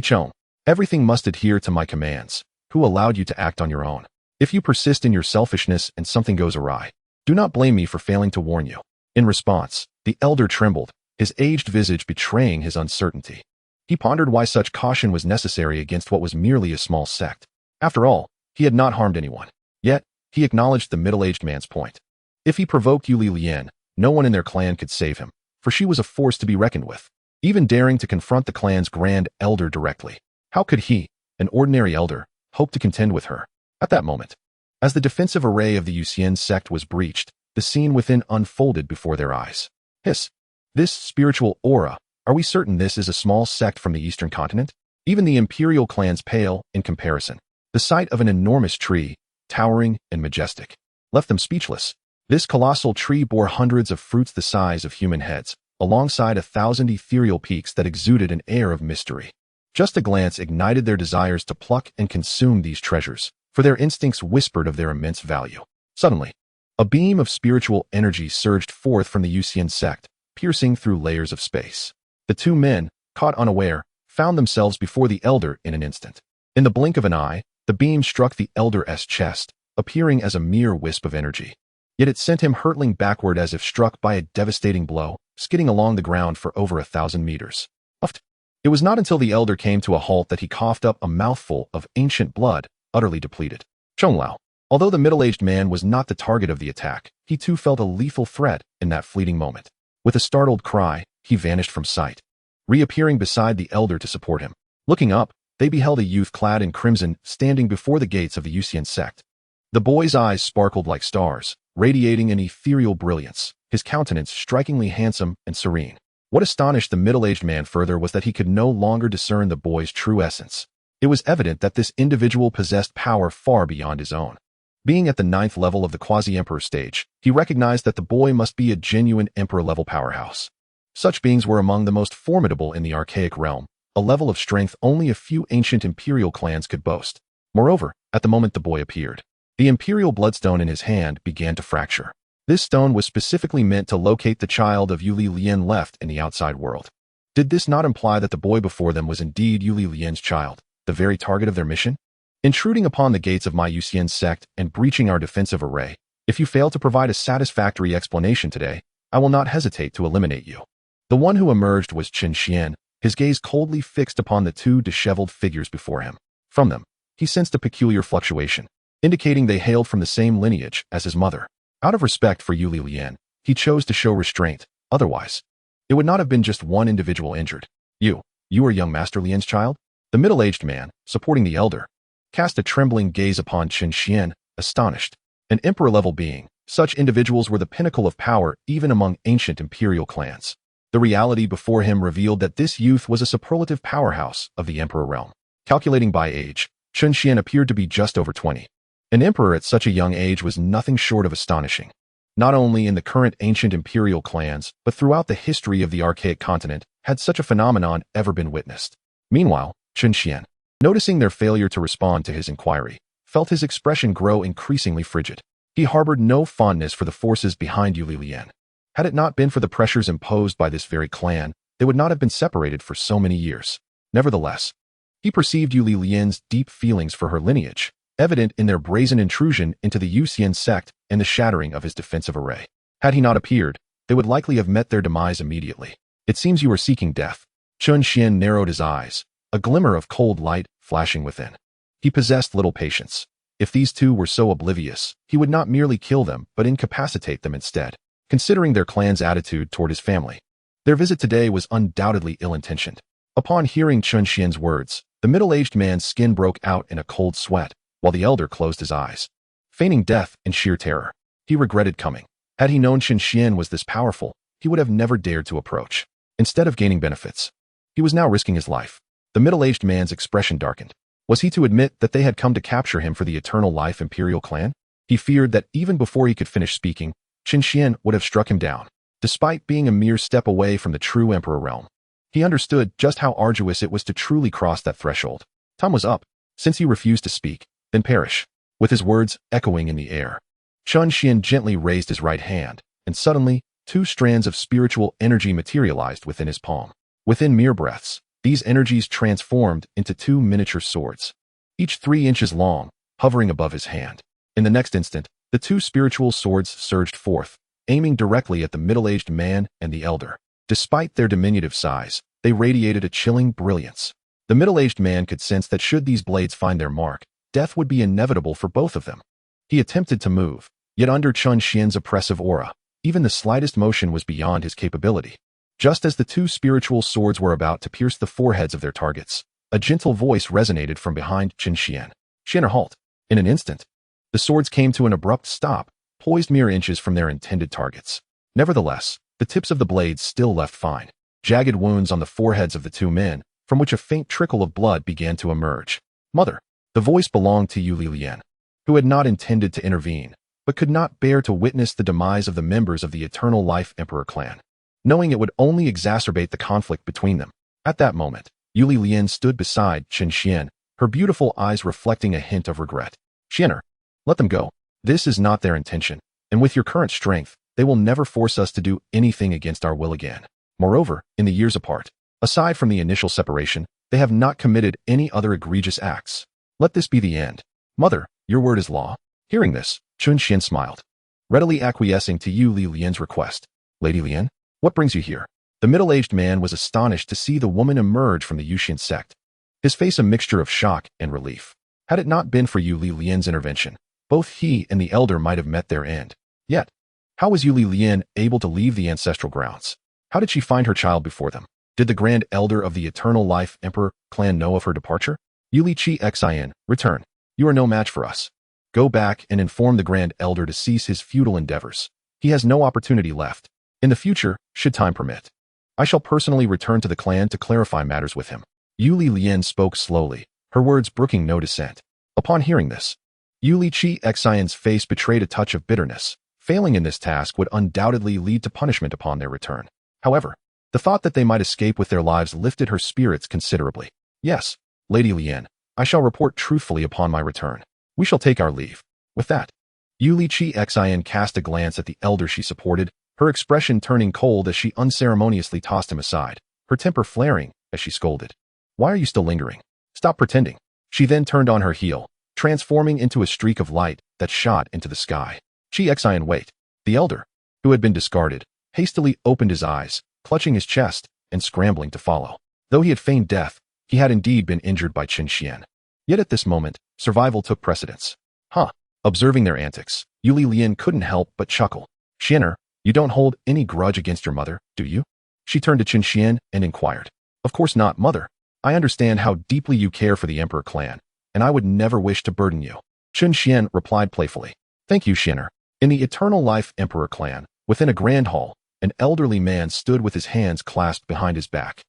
Chong, everything must adhere to my commands. Who allowed you to act on your own? If you persist in your selfishness and something goes awry, do not blame me for failing to warn you. In response, the elder trembled, his aged visage betraying his uncertainty. He pondered why such caution was necessary against what was merely a small sect. After all, he had not harmed anyone. Yet, he acknowledged the middle-aged man's point. If he provoked Liyang, no one in their clan could save him, for she was a force to be reckoned with. Even daring to confront the clan's grand elder directly, how could he, an ordinary elder, hope to contend with her? At that moment, as the defensive array of the Yusian sect was breached, the scene within unfolded before their eyes. Hiss! This spiritual aura, are we certain this is a small sect from the Eastern continent? Even the imperial clans pale in comparison. The sight of an enormous tree, towering and majestic, left them speechless. This colossal tree bore hundreds of fruits the size of human heads, alongside 1,000 ethereal peaks that exuded an air of mystery. Just a glance ignited their desires to pluck and consume these treasures, for their instincts whispered of their immense value. Suddenly, a beam of spiritual energy surged forth from the Yusian sect, piercing through layers of space. The two men, caught unaware, found themselves before the elder in an instant. In the blink of an eye, the beam struck the elder's chest, appearing as a mere wisp of energy. Yet it sent him hurtling backward as if struck by a devastating blow, skidding along the ground for over 1,000 meters. Uffed. It was not until the elder came to a halt that he coughed up a mouthful of ancient blood, utterly depleted. Chonglao. Although the middle-aged man was not the target of the attack, he too felt a lethal threat in that fleeting moment. With a startled cry, he vanished from sight, reappearing beside the elder to support him. Looking up, they beheld a youth clad in crimson standing before the gates of the Yusian sect. The boy's eyes sparkled like stars, radiating an ethereal brilliance, his countenance strikingly handsome and serene. What astonished the middle-aged man further was that he could no longer discern the boy's true essence. It was evident that this individual possessed power far beyond his own. Being at the 9th level of the quasi-emperor stage, he recognized that the boy must be a genuine emperor-level powerhouse. Such beings were among the most formidable in the archaic realm, a level of strength only a few ancient imperial clans could boast. Moreover, at the moment the boy appeared. The imperial bloodstone in his hand began to fracture. This stone was specifically meant to locate the child of Yuli Lian left in the outside world. Did this not imply that the boy before them was indeed Yuli Lian's child, the very target of their mission? Intruding upon the gates of my Yusian sect and breaching our defensive array, if you fail to provide a satisfactory explanation today, I will not hesitate to eliminate you. The one who emerged was Chen Xuan, his gaze coldly fixed upon the two disheveled figures before him. From them, he sensed a peculiar fluctuation, indicating they hailed from the same lineage as his mother. Out of respect for Yuli Lian, he chose to show restraint, otherwise, it would not have been just one individual injured. You are young Master Lian's child? The middle-aged man, supporting the elder, cast a trembling gaze upon Chen Xuan, astonished. An emperor-level being, such individuals were the pinnacle of power even among ancient imperial clans. The reality before him revealed that this youth was a superlative powerhouse of the emperor realm. Calculating by age, Chen Xuan appeared to be just over 20. An emperor at such a young age was nothing short of astonishing. Not only in the current ancient imperial clans, but throughout the history of the archaic continent, had such a phenomenon ever been witnessed. Meanwhile, Chen Xuan, noticing their failure to respond to his inquiry, felt his expression grow increasingly frigid. He harbored no fondness for the forces behind Yuli Lian. Had it not been for the pressures imposed by this very clan, they would not have been separated for so many years. Nevertheless, he perceived Yuli Lian's deep feelings for her lineage, evident in their brazen intrusion into the Yusian sect and the shattering of his defensive array. Had he not appeared, they would likely have met their demise immediately. It seems you are seeking death. Chen Xuan narrowed his eyes, a glimmer of cold light flashing within. He possessed little patience. If these two were so oblivious, he would not merely kill them but incapacitate them instead, considering their clan's attitude toward his family. Their visit today was undoubtedly ill-intentioned. Upon hearing Chen Xuan's words, the middle-aged man's skin broke out in a cold sweat, while the elder closed his eyes. Feigning death in sheer terror, he regretted coming. Had he known Chen Xuan was this powerful, he would have never dared to approach. Instead of gaining benefits, he was now risking his life. The middle-aged man's expression darkened. Was he to admit that they had come to capture him for the eternal life imperial clan? He feared that even before he could finish speaking, Chen Xuan would have struck him down, despite being a mere step away from the true emperor realm. He understood just how arduous it was to truly cross that threshold. Time was up, since he refused to speak, then perish. With his words echoing in the air, Chen Xuan gently raised his right hand, and suddenly, two strands of spiritual energy materialized within his palm. Within mere breaths, these energies transformed into two miniature swords, each 3 inches long, hovering above his hand. In the next instant, the two spiritual swords surged forth, aiming directly at the middle-aged man and the elder. Despite their diminutive size, they radiated a chilling brilliance. The middle-aged man could sense that should these blades find their mark, death would be inevitable for both of them. He attempted to move, yet under Chen Xuan's oppressive aura, even the slightest motion was beyond his capability. Just as the two spiritual swords were about to pierce the foreheads of their targets, a gentle voice resonated from behind Chen Xuan. "Xuan, halt." In an instant, the swords came to an abrupt stop, poised mere inches from their intended targets. Nevertheless, the tips of the blades still left fine, jagged wounds on the foreheads of the two men, from which a faint trickle of blood began to emerge. "Mother." The voice belonged to Yuli Lian, who had not intended to intervene, but could not bear to witness the demise of the members of the Eternal Life Emperor clan, knowing it would only exacerbate the conflict between them. At that moment, Yuli Lian stood beside Chen Xuan, her beautiful eyes reflecting a hint of regret. "Xuaner, let them go. This is not their intention, and with your current strength, they will never force us to do anything against our will again. Moreover, in the years apart, aside from the initial separation, they have not committed any other egregious acts. Let this be the end. Mother, your word is law." Hearing this, Chen Xuan smiled, readily acquiescing to Yuli Lian's request. "Lady Lian, what brings you here?" The middle-aged man was astonished to see the woman emerge from the Yusian sect, his face a mixture of shock and relief. Had it not been for Yuli Lian's intervention, both he and the elder might have met their end. Yet, how was Yuli Lian able to leave the ancestral grounds? How did she find her child before them? Did the Grand Elder of the Eternal Life Emperor clan know of her departure? "Yuli Xian, return. You are no match for us. Go back and inform the Grand Elder to cease his futile endeavors. He has no opportunity left. In the future, should time permit, I shall personally return to the clan to clarify matters with him." Yuli Lian spoke slowly, her words brooking no dissent. Upon hearing this, Yuli Xian's face betrayed a touch of bitterness. Failing in this task would undoubtedly lead to punishment upon their return. However, the thought that they might escape with their lives lifted her spirits considerably. "Yes, Lady Lian, I shall report truthfully upon my return. We shall take our leave. With that, Xian cast a glance at the elder she supported, her expression turning cold as she unceremoniously tossed him aside, her temper flaring as she scolded. Why are you still lingering? Stop pretending. She then turned on her heel, transforming into a streak of light that shot into the sky. Xian, wait. The elder, who had been discarded, hastily opened his eyes, clutching his chest and scrambling to follow. Though he had feigned death, he had indeed been injured by Chen Xuan. Yet at this moment, survival took precedence. Observing their antics, Liyang couldn't help but chuckle. Xianer, you don't hold any grudge against your mother, do you? She turned to Chen Xuan and inquired. Of course not, mother. I understand how deeply you care for the Emperor clan, and I would never wish to burden you. Chen Xuan replied playfully. Thank you, Xianer. In the Eternal Life Emperor clan, within a grand hall, an elderly man stood with his hands clasped behind his back.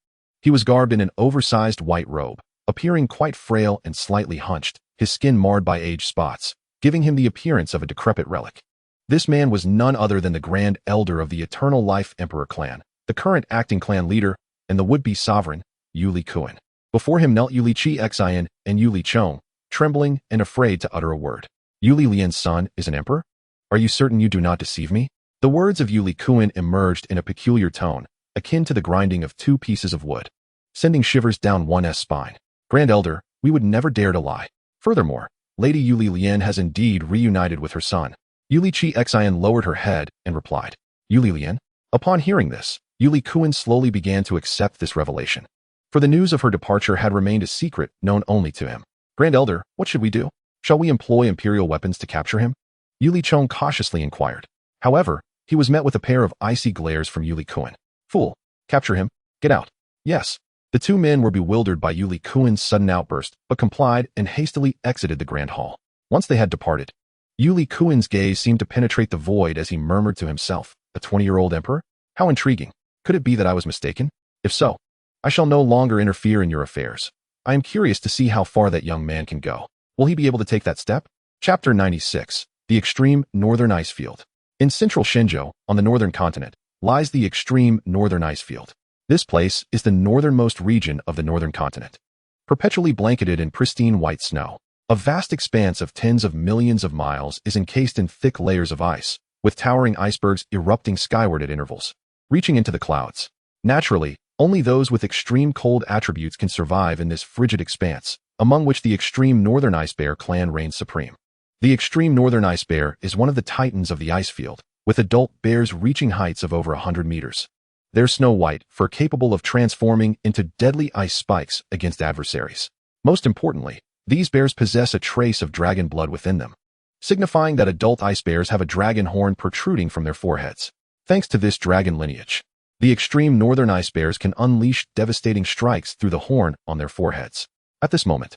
He was garbed in an oversized white robe, appearing quite frail and slightly hunched, his skin marred by age spots, giving him the appearance of a decrepit relic. This man was none other than the Grand Elder of the Eternal Life Emperor clan, the current acting clan leader, and the would-be sovereign, Yuli Kuan. Before him knelt Yuli Xian and Yuli Chong, trembling and afraid to utter a word. Yuli Lian's son is an emperor? Are you certain you do not deceive me? The words of Yuli Kuan emerged in a peculiar tone, akin to the grinding of two pieces of wood, sending shivers down one's spine. Grand Elder, we would never dare to lie. Furthermore, Lady Yuli Lian has indeed reunited with her son. Yuli Xian lowered her head and replied. Yuli Lian? Upon hearing this, Yuli Kuan slowly began to accept this revelation. For the news of her departure had remained a secret known only to him. Grand Elder, what should we do? Shall we employ imperial weapons to capture him? Yuli Chong cautiously inquired. However, he was met with a pair of icy glares from Yuli Kuan. Fool! Capture him? Get out! Yes. The two men were bewildered by Yuli Kuan's sudden outburst, but complied and hastily exited the grand hall. Once they had departed, Yuli Kuan's gaze seemed to penetrate the void as he murmured to himself, a 20-year-old emperor? How intriguing. Could it be that I was mistaken? If so, I shall no longer interfere in your affairs. I am curious to see how far that young man can go. Will he be able to take that step? Chapter 96. The Extreme Northern Ice Field. In central Shenzhou, on the northern continent, lies the Extreme Northern Ice Field. This place is the northernmost region of the northern continent, perpetually blanketed in pristine white snow. A vast expanse of tens of millions of miles is encased in thick layers of ice, with towering icebergs erupting skyward at intervals, reaching into the clouds. Naturally, only those with extreme cold attributes can survive in this frigid expanse, among which the Extreme Northern Ice Bear clan reigns supreme. The Extreme Northern Ice Bear is one of the titans of the ice field, with adult bears reaching heights of over 100 meters. Their snow-white fur capable of transforming into deadly ice spikes against adversaries. Most importantly, these bears possess a trace of dragon blood within them, signifying that adult ice bears have a dragon horn protruding from their foreheads. Thanks to this dragon lineage, the Extreme Northern Ice Bears can unleash devastating strikes through the horn on their foreheads. At this moment,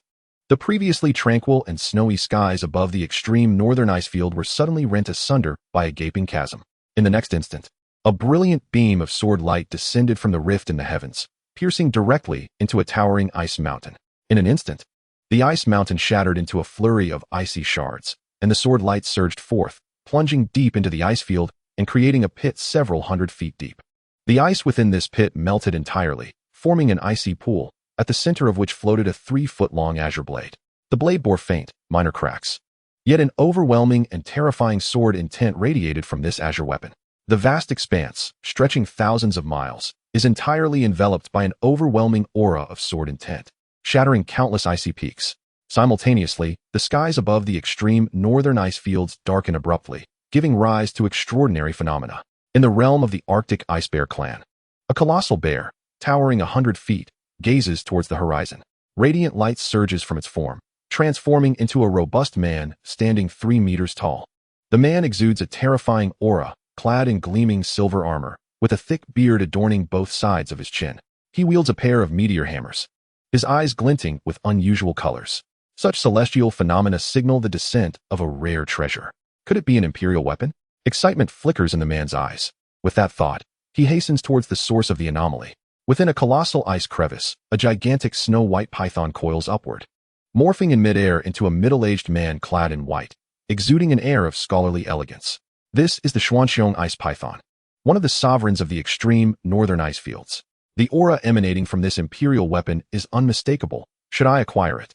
the previously tranquil and snowy skies above the Extreme Northern Ice Field were suddenly rent asunder by a gaping chasm. In the next instant, a brilliant beam of sword light descended from the rift in the heavens, piercing directly into a towering ice mountain. In an instant, the ice mountain shattered into a flurry of icy shards, and the sword light surged forth, plunging deep into the ice field and creating a pit several hundred feet deep. The ice within this pit melted entirely, forming an icy pool, at the center of which floated a 3-foot-long azure blade. The blade bore faint, minor cracks. Yet an overwhelming and terrifying sword intent radiated from this azure weapon. The vast expanse, stretching thousands of miles, is entirely enveloped by an overwhelming aura of sword intent, shattering countless icy peaks. Simultaneously, the skies above the Extreme Northern Ice Fields darken abruptly, giving rise to extraordinary phenomena. In the realm of the Arctic Ice Bear clan, a colossal bear, towering 100 feet, gazes towards the horizon. Radiant light surges from its form, transforming into a robust man standing 3 meters tall. The man exudes a terrifying aura, clad in gleaming silver armor, with a thick beard adorning both sides of his chin. He wields a pair of meteor hammers, his eyes glinting with unusual colors. Such celestial phenomena signal the descent of a rare treasure. Could it be an imperial weapon? Excitement flickers in the man's eyes. With that thought, he hastens towards the source of the anomaly. Within a colossal ice crevice, a gigantic snow-white python coils upward, morphing in midair into a middle-aged man clad in white, exuding an air of scholarly elegance. This is the Xuanxiong ice python, one of the sovereigns of the Extreme Northern Ice Fields. The aura emanating from this imperial weapon is unmistakable. Should I acquire it,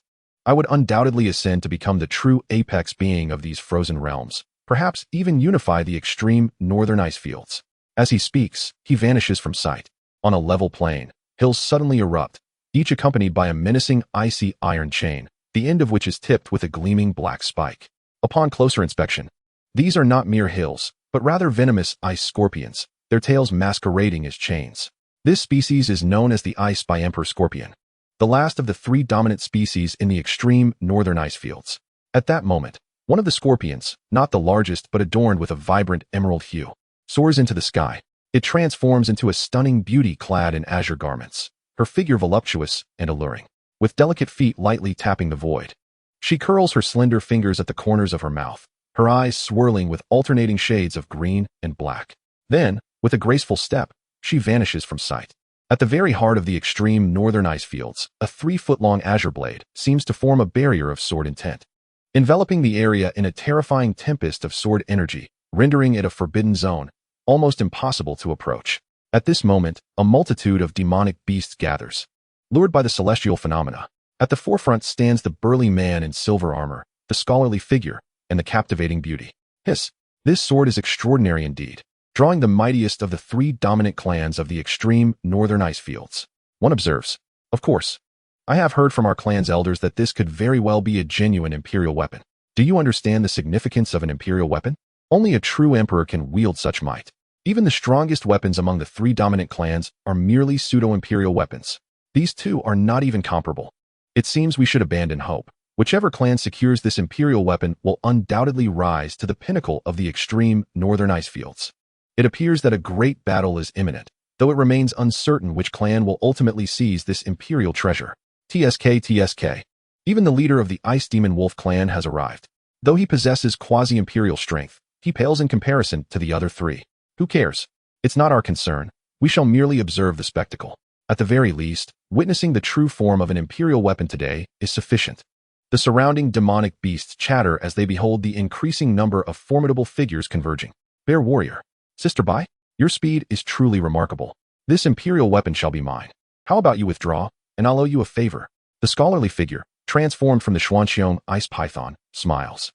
I would undoubtedly ascend to become the true apex being of these frozen realms, perhaps even unify the extreme northern ice fields. As he speaks, he vanishes from sight. On a level plain, hills suddenly erupt, each accompanied by a menacing icy iron chain, the end of which is tipped with a gleaming black spike. Upon closer inspection, these are not mere hills, but rather venomous ice scorpions, their tails masquerading as chains. This species is known as the Ice by Emperor Scorpion, the last of the 3 dominant species in the extreme northern ice fields. At that moment, one of the scorpions, not the largest but adorned with a vibrant emerald hue, soars into the sky. It transforms into a stunning beauty clad in azure garments, her figure voluptuous and alluring, with delicate feet lightly tapping the void. She curls her slender fingers at the corners of her mouth, her eyes swirling with alternating shades of green and black. Then, with a graceful step, she vanishes from sight. At the very heart of the extreme northern ice fields, a 3-foot-long azure blade seems to form a barrier of sword intent, enveloping the area in a terrifying tempest of sword energy, rendering it a forbidden zone, almost impossible to approach. At this moment, a multitude of demonic beasts gathers, lured by the celestial phenomena. At the forefront stands the burly man in silver armor, the scholarly figure, and the captivating beauty. Hiss! This sword is extraordinary indeed, drawing the mightiest of the 3 dominant clans of the extreme northern ice fields. One observes, of course, I have heard from our clan's elders that this could very well be a genuine imperial weapon. Do you understand the significance of an imperial weapon? Only a true emperor can wield such might. Even the strongest weapons among the 3 dominant clans are merely pseudo-imperial weapons. These 2 are not even comparable. It seems we should abandon hope. Whichever clan secures this imperial weapon will undoubtedly rise to the pinnacle of the extreme northern ice fields. It appears that a great battle is imminent, though it remains uncertain which clan will ultimately seize this imperial treasure. TSK. Even the leader of the Ice Demon Wolf clan has arrived. Though he possesses quasi-imperial strength, he pales in comparison to the other 3. Who cares? It's not our concern. We shall merely observe the spectacle. At the very least, witnessing the true form of an imperial weapon today is sufficient. The surrounding demonic beasts chatter as they behold the increasing number of formidable figures converging. Bear warrior. Sister Bai, your speed is truly remarkable. This imperial weapon shall be mine. How about you withdraw, and I'll owe you a favor? The scholarly figure, transformed from the Xuanxiang ice python, smiles.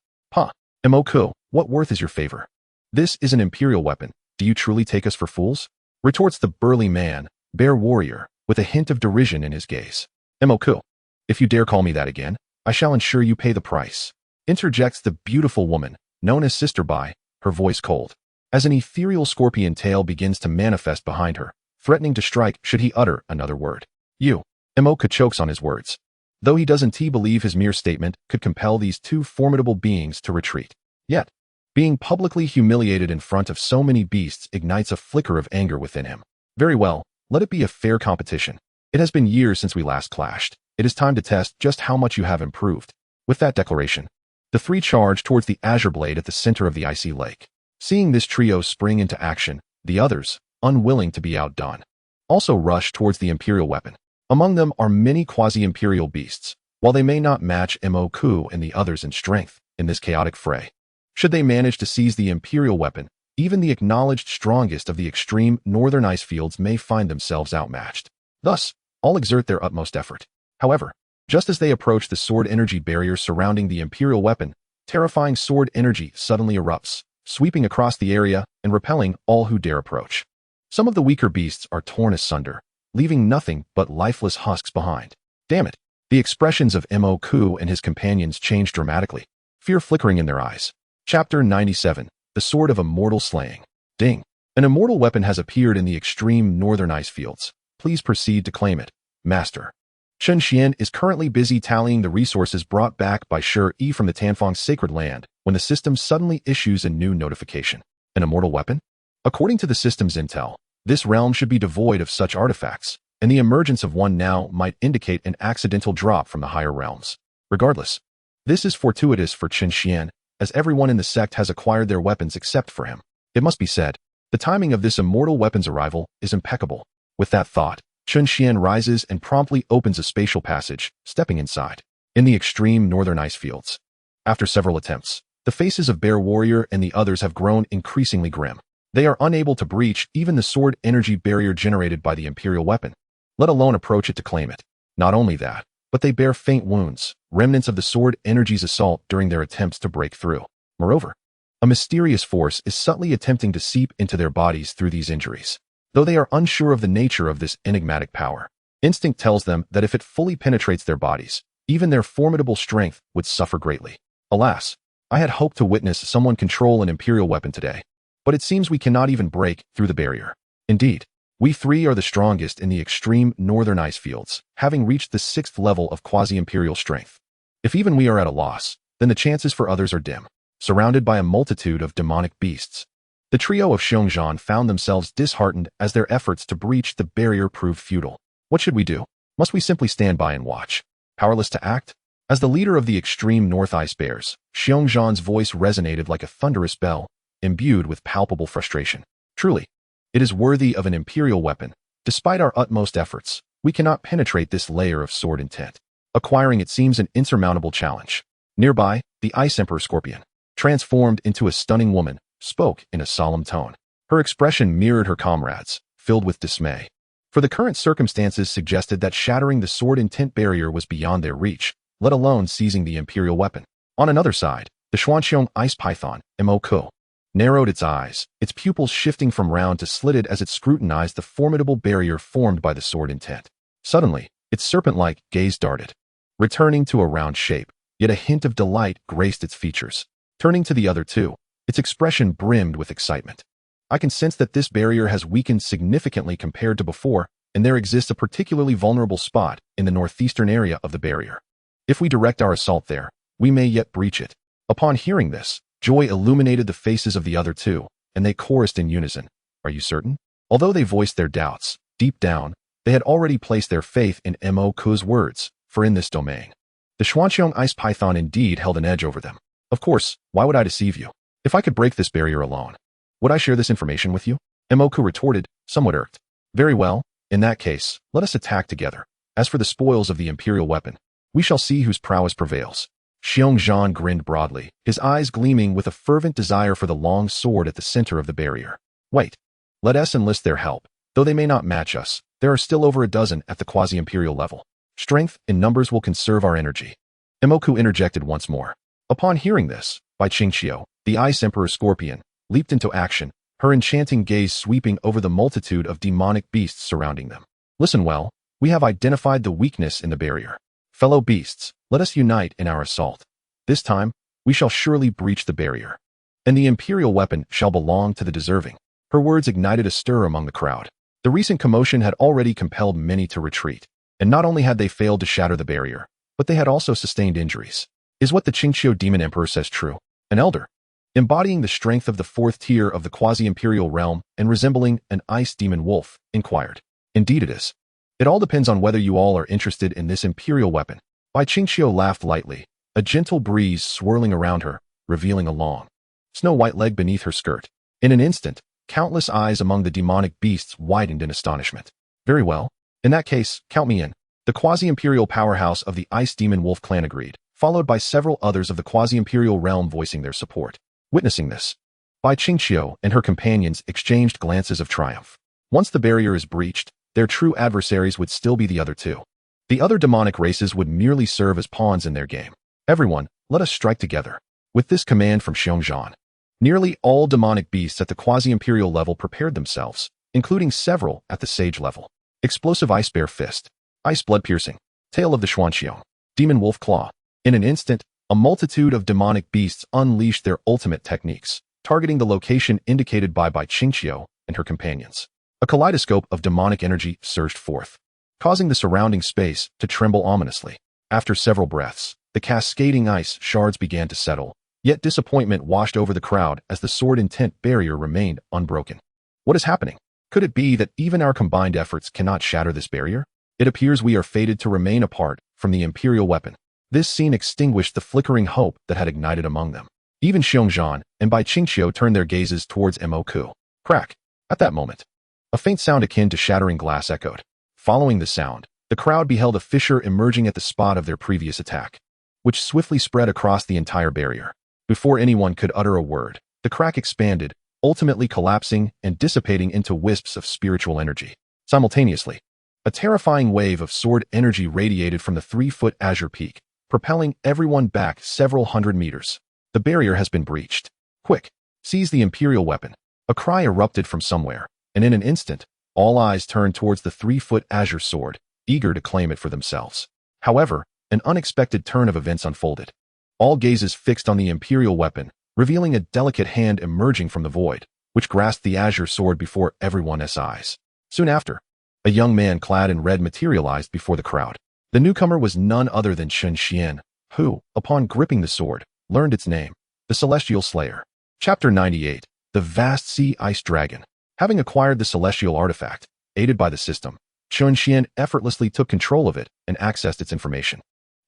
Moku, what worth is your favor? This is an imperial weapon. Do you truly take us for fools? Retorts the burly man, bear warrior, with a hint of derision in his gaze. Moku, if you dare call me that again, I shall ensure you pay the price. Interjects the beautiful woman, known as Sister Bai, her voice cold, as an ethereal scorpion tail begins to manifest behind her, threatening to strike should he utter another word. Moku chokes on his words, though he doesn't believe his mere statement could compel these 2 formidable beings to retreat. Yet, being publicly humiliated in front of so many beasts ignites a flicker of anger within him. Very well, let it be a fair competition. It has been years since we last clashed. It is time to test just how much you have improved. With that declaration, the 3 charge towards the azure blade at the center of the icy lake. Seeing this trio spring into action, the others, unwilling to be outdone, also rush towards the imperial weapon. Among them are many quasi-imperial beasts, while they may not match Moku and the others in strength in this chaotic fray. Should they manage to seize the imperial weapon, even the acknowledged strongest of the extreme northern ice fields may find themselves outmatched. Thus, all exert their utmost effort. However, just as they approach the sword energy barrier surrounding the imperial weapon, terrifying sword energy suddenly erupts, sweeping across the area and repelling all who dare approach. Some of the weaker beasts are torn asunder, leaving nothing but lifeless husks behind. Damn it! The expressions of Moku and his companions change dramatically, fear flickering in their eyes. Chapter 97, The Sword of Immortal Slaying. Ding! An immortal weapon has appeared in the extreme northern ice fields. Please proceed to claim it, Master. Chen Xuan is currently busy tallying the resources brought back by Shi from the Tanfang's sacred land when the system suddenly issues a new notification. An immortal weapon? According to the system's intel, this realm should be devoid of such artifacts, and the emergence of one now might indicate an accidental drop from the higher realms. Regardless, this is fortuitous for Chen Xuan, as everyone in the sect has acquired their weapons except for him. It must be said, the timing of this immortal weapon's arrival is impeccable. With that thought, Chen Xuan rises and promptly opens a spatial passage, stepping inside. In the extreme northern ice fields, after several attempts, the faces of Bear Warrior and the others have grown increasingly grim. They are unable to breach even the sword energy barrier generated by the imperial weapon, let alone approach it to claim it. Not only that, but they bear faint wounds, remnants of the sword energy's assault during their attempts to break through. Moreover, a mysterious force is subtly attempting to seep into their bodies through these injuries. Though they are unsure of the nature of this enigmatic power, instinct tells them that if it fully penetrates their bodies, even their formidable strength would suffer greatly. Alas, I had hoped to witness someone control an imperial weapon today, but it seems we cannot even break through the barrier. Indeed, we three are the strongest in the extreme northern ice fields, having reached the 6th level of quasi-imperial strength. If even we are at a loss, then the chances for others are dim. Surrounded by a multitude of demonic beasts, the trio of Xiongxian found themselves disheartened as their efforts to breach the barrier proved futile. What should we do? Must we simply stand by and watch, powerless to act? As the leader of the extreme North Ice Bears, Xiongxian's voice resonated like a thunderous bell, imbued with palpable frustration. Truly, it is worthy of an imperial weapon. Despite our utmost efforts, we cannot penetrate this layer of sword intent. Acquiring it seems an insurmountable challenge. Nearby, the Ice Emperor Scorpion, transformed into a stunning woman, spoke in a solemn tone. Her expression mirrored her comrades', filled with dismay. For the current circumstances suggested that shattering the sword intent barrier was beyond their reach, let alone seizing the imperial weapon. On another side, the Xuanxiong ice python, Mo, narrowed its eyes, its pupils shifting from round to slitted as it scrutinized the formidable barrier formed by the sword intent. Suddenly, its serpent-like gaze darted, returning to a round shape, yet a hint of delight graced its features. Turning to the other two, its expression brimmed with excitement. I can sense that this barrier has weakened significantly compared to before, and there exists a particularly vulnerable spot in the northeastern area of the barrier. If we direct our assault there, we may yet breach it. Upon hearing this, joy illuminated the faces of the other two, and they chorused in unison. Are you certain? Although they voiced their doubts, deep down, they had already placed their faith in Mo's words, for in this domain, the Xuanxiong ice python indeed held an edge over them. Of course, why would I deceive you? If I could break this barrier alone, would I share this information with you? Moku retorted, somewhat irked. Very well, in that case, let us attack together. As for the spoils of the imperial weapon, we shall see whose prowess prevails. Xiongxian grinned broadly, his eyes gleaming with a fervent desire for the long sword at the center of the barrier. Wait. Let us enlist their help. Though they may not match us, there are still over a dozen at the quasi-imperial level. Strength in numbers will conserve our energy. Moku interjected once more. Upon hearing this, Bai Qingqiu, the Ice Emperor Scorpion, leaped into action, her enchanting gaze sweeping over the multitude of demonic beasts surrounding them. Listen well, we have identified the weakness in the barrier. Fellow beasts, let us unite in our assault. This time, we shall surely breach the barrier, and the imperial weapon shall belong to the deserving. Her words ignited a stir among the crowd. The recent commotion had already compelled many to retreat, and not only had they failed to shatter the barrier, but they had also sustained injuries. Is what the Qingqiu Demon Emperor says true? An elder, embodying the strength of the 4th tier of the quasi-imperial realm and resembling an ice demon wolf, inquired. Indeed it is. It all depends on whether you all are interested in this imperial weapon. Bai Qingqiu laughed lightly, a gentle breeze swirling around her, revealing a long, snow-white leg beneath her skirt. In an instant, countless eyes among the demonic beasts widened in astonishment. Very well. In that case, count me in. The quasi-imperial powerhouse of the Ice Demon Wolf clan agreed, followed by several others of the quasi-imperial realm voicing their support. Witnessing this, Bai Qingqiu and her companions exchanged glances of triumph. Once the barrier is breached, their true adversaries would still be the other two. The other demonic races would merely serve as pawns in their game. Everyone, let us strike together. With this command from Xiongxian, nearly all demonic beasts at the quasi-imperial level prepared themselves, including several at the sage level. Explosive Ice Bear Fist, Ice Blood Piercing, Tail of the Xuanxiong, Demon Wolf Claw. In an instant, a multitude of demonic beasts unleashed their ultimate techniques, targeting the location indicated by Bai Qingqiu and her companions. A kaleidoscope of demonic energy surged forth, causing the surrounding space to tremble ominously. After several breaths, the cascading ice shards began to settle, yet disappointment washed over the crowd as the sword intent barrier remained unbroken. What is happening? Could it be that even our combined efforts cannot shatter this barrier? It appears we are fated to remain apart from the imperial weapon. This scene extinguished the flickering hope that had ignited among them. Even Xiongxian and Bai Qingqiu turned their gazes towards Moku. Crack. At that moment, a faint sound akin to shattering glass echoed. Following the sound, the crowd beheld a fissure emerging at the spot of their previous attack, which swiftly spread across the entire barrier. Before anyone could utter a word, the crack expanded, ultimately collapsing and dissipating into wisps of spiritual energy. Simultaneously, A terrifying wave of sword energy radiated from the 3-foot azure peak, propelling everyone back several hundred meters. The barrier has been breached. Quick, seize the Imperial weapon. A cry erupted from somewhere, and in an instant, all eyes turned towards the 3-foot azure sword, eager to claim it for themselves. However, an unexpected turn of events unfolded. All gazes fixed on the Imperial weapon, revealing a delicate hand emerging from the void, which grasped the azure sword before everyone's eyes. Soon after, a young man clad in red materialized before the crowd. The newcomer was none other than Chen Xuan, who, upon gripping the sword, learned its name, the Celestial Slayer. Chapter 98. The Vast Sea Ice Dragon. Having acquired the celestial artifact, aided by the system, Chen Xuan effortlessly took control of it and accessed its information.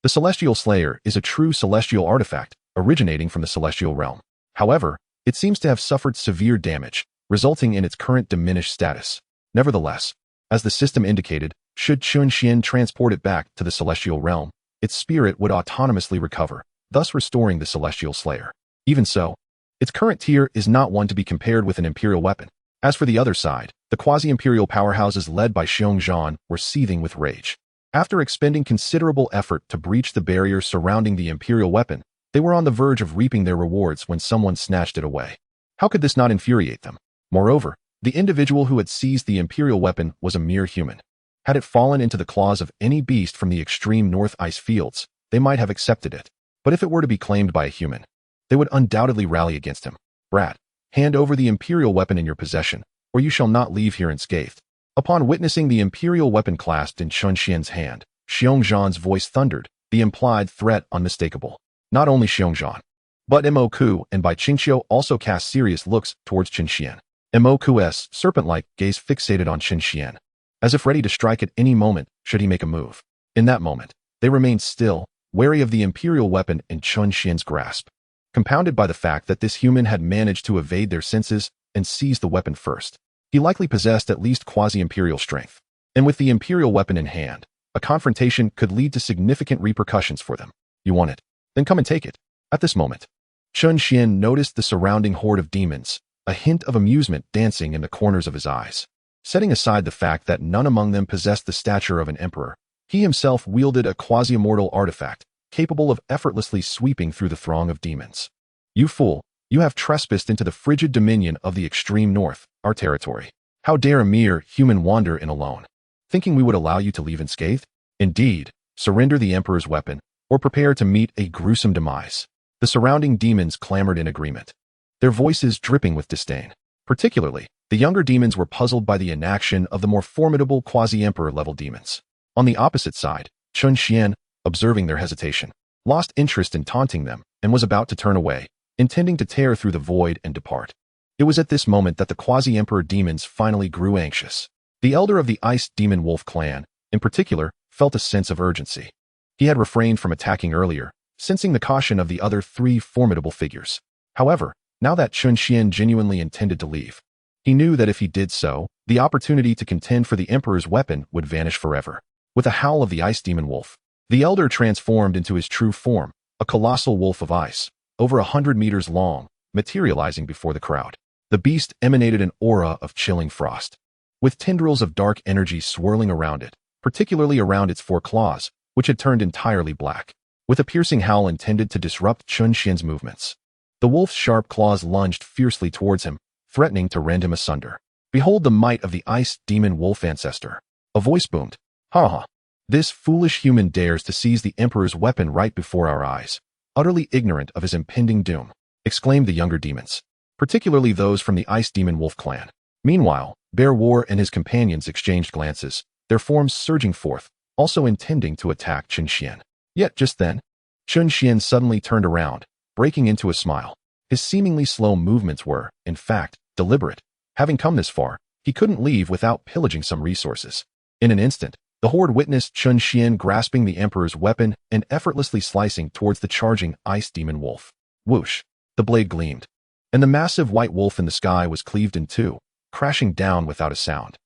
The Celestial Slayer is a true celestial artifact originating from the celestial realm. However, it seems to have suffered severe damage, resulting in its current diminished status. Nevertheless, as the system indicated, should Chen Xuan transport it back to the celestial realm, its spirit would autonomously recover, thus restoring the Celestial Slayer. Even so, its current tier is not one to be compared with an Imperial weapon. As for the other side, the quasi-Imperial powerhouses led by Xiong Zhan were seething with rage. After expending considerable effort to breach the barrier surrounding the Imperial weapon, they were on the verge of reaping their rewards when someone snatched it away. How could this not infuriate them? Moreover, the individual who had seized the Imperial weapon was a mere human. Had it fallen into the claws of any beast from the extreme north ice fields, they might have accepted it. But if it were to be claimed by a human, they would undoubtedly rally against him. Brat, hand over the Imperial weapon in your possession, or you shall not leave here unscathed. Upon witnessing the Imperial weapon clasped in Chen Xuan's hand, Xiong Zhan's voice thundered, the implied threat unmistakable. Not only Xiong Zhan, but Mo and Bai Qingqiu also cast serious looks towards Chen Xuan. Mo's serpent-like gaze fixated on Chen Xuan, as if ready to strike at any moment should he make a move. In that moment, they remained still, wary of the Imperial weapon in Chen Xuan's grasp. Compounded by the fact that this human had managed to evade their senses and seize the weapon first, he likely possessed at least quasi-Imperial strength. And with the Imperial weapon in hand, a confrontation could lead to significant repercussions for them. You want it? Then come and take it. At this moment, Chen Xuan noticed the surrounding horde of demons, a hint of amusement dancing in the corners of his eyes. Setting aside the fact that none among them possessed the stature of an emperor, he himself wielded a quasi-immortal artifact, capable of effortlessly sweeping through the throng of demons. You fool, you have trespassed into the frigid dominion of the extreme north, our territory. How dare a mere human wander in alone? Thinking we would allow you to leave unscathed? Indeed, surrender the emperor's weapon, or prepare to meet a gruesome demise. The surrounding demons clamored in agreement, their voices dripping with disdain. Particularly, the younger demons were puzzled by the inaction of the more formidable quasi-emperor level demons. On the opposite side, Chen Xuan, observing their hesitation, lost interest in taunting them and was about to turn away, intending to tear through the void and depart. It was at this moment that the quasi-emperor demons finally grew anxious. The elder of the Ice Demon Wolf clan, in particular, felt a sense of urgency. He had refrained from attacking earlier, sensing the caution of the other 3 formidable figures. However, now that Chen Xuan genuinely intended to leave, he knew that if he did so, the opportunity to contend for the Emperor's weapon would vanish forever. With a howl of the Ice Demon Wolf, the elder transformed into his true form, a colossal wolf of ice, over 100 meters long, materializing before the crowd. The beast emanated an aura of chilling frost, with tendrils of dark energy swirling around it, particularly around its 4 claws, which had turned entirely black. With a piercing howl intended to disrupt Chen Xuan's movements, the wolf's sharp claws lunged fiercely towards him, threatening to rend him asunder. Behold the might of the Ice Demon Wolf ancestor. A voice boomed. Ha ha. This foolish human dares to seize the Emperor's weapon right before our eyes, utterly ignorant of his impending doom, exclaimed the younger demons, particularly those from the Ice Demon Wolf clan. Meanwhile, Bear War and his companions exchanged glances, their forms surging forth, also intending to attack Chen Xuan. Yet just then, Chen Xuan suddenly turned around, breaking into a smile. His seemingly slow movements were, in fact, deliberate. Having come this far, he couldn't leave without pillaging some resources. In an instant, the horde witnessed Chen Xuan grasping the Emperor's weapon and effortlessly slicing towards the charging Ice Demon Wolf. Whoosh! The blade gleamed, and the massive white wolf in the sky was cleaved in 2, crashing down without a sound.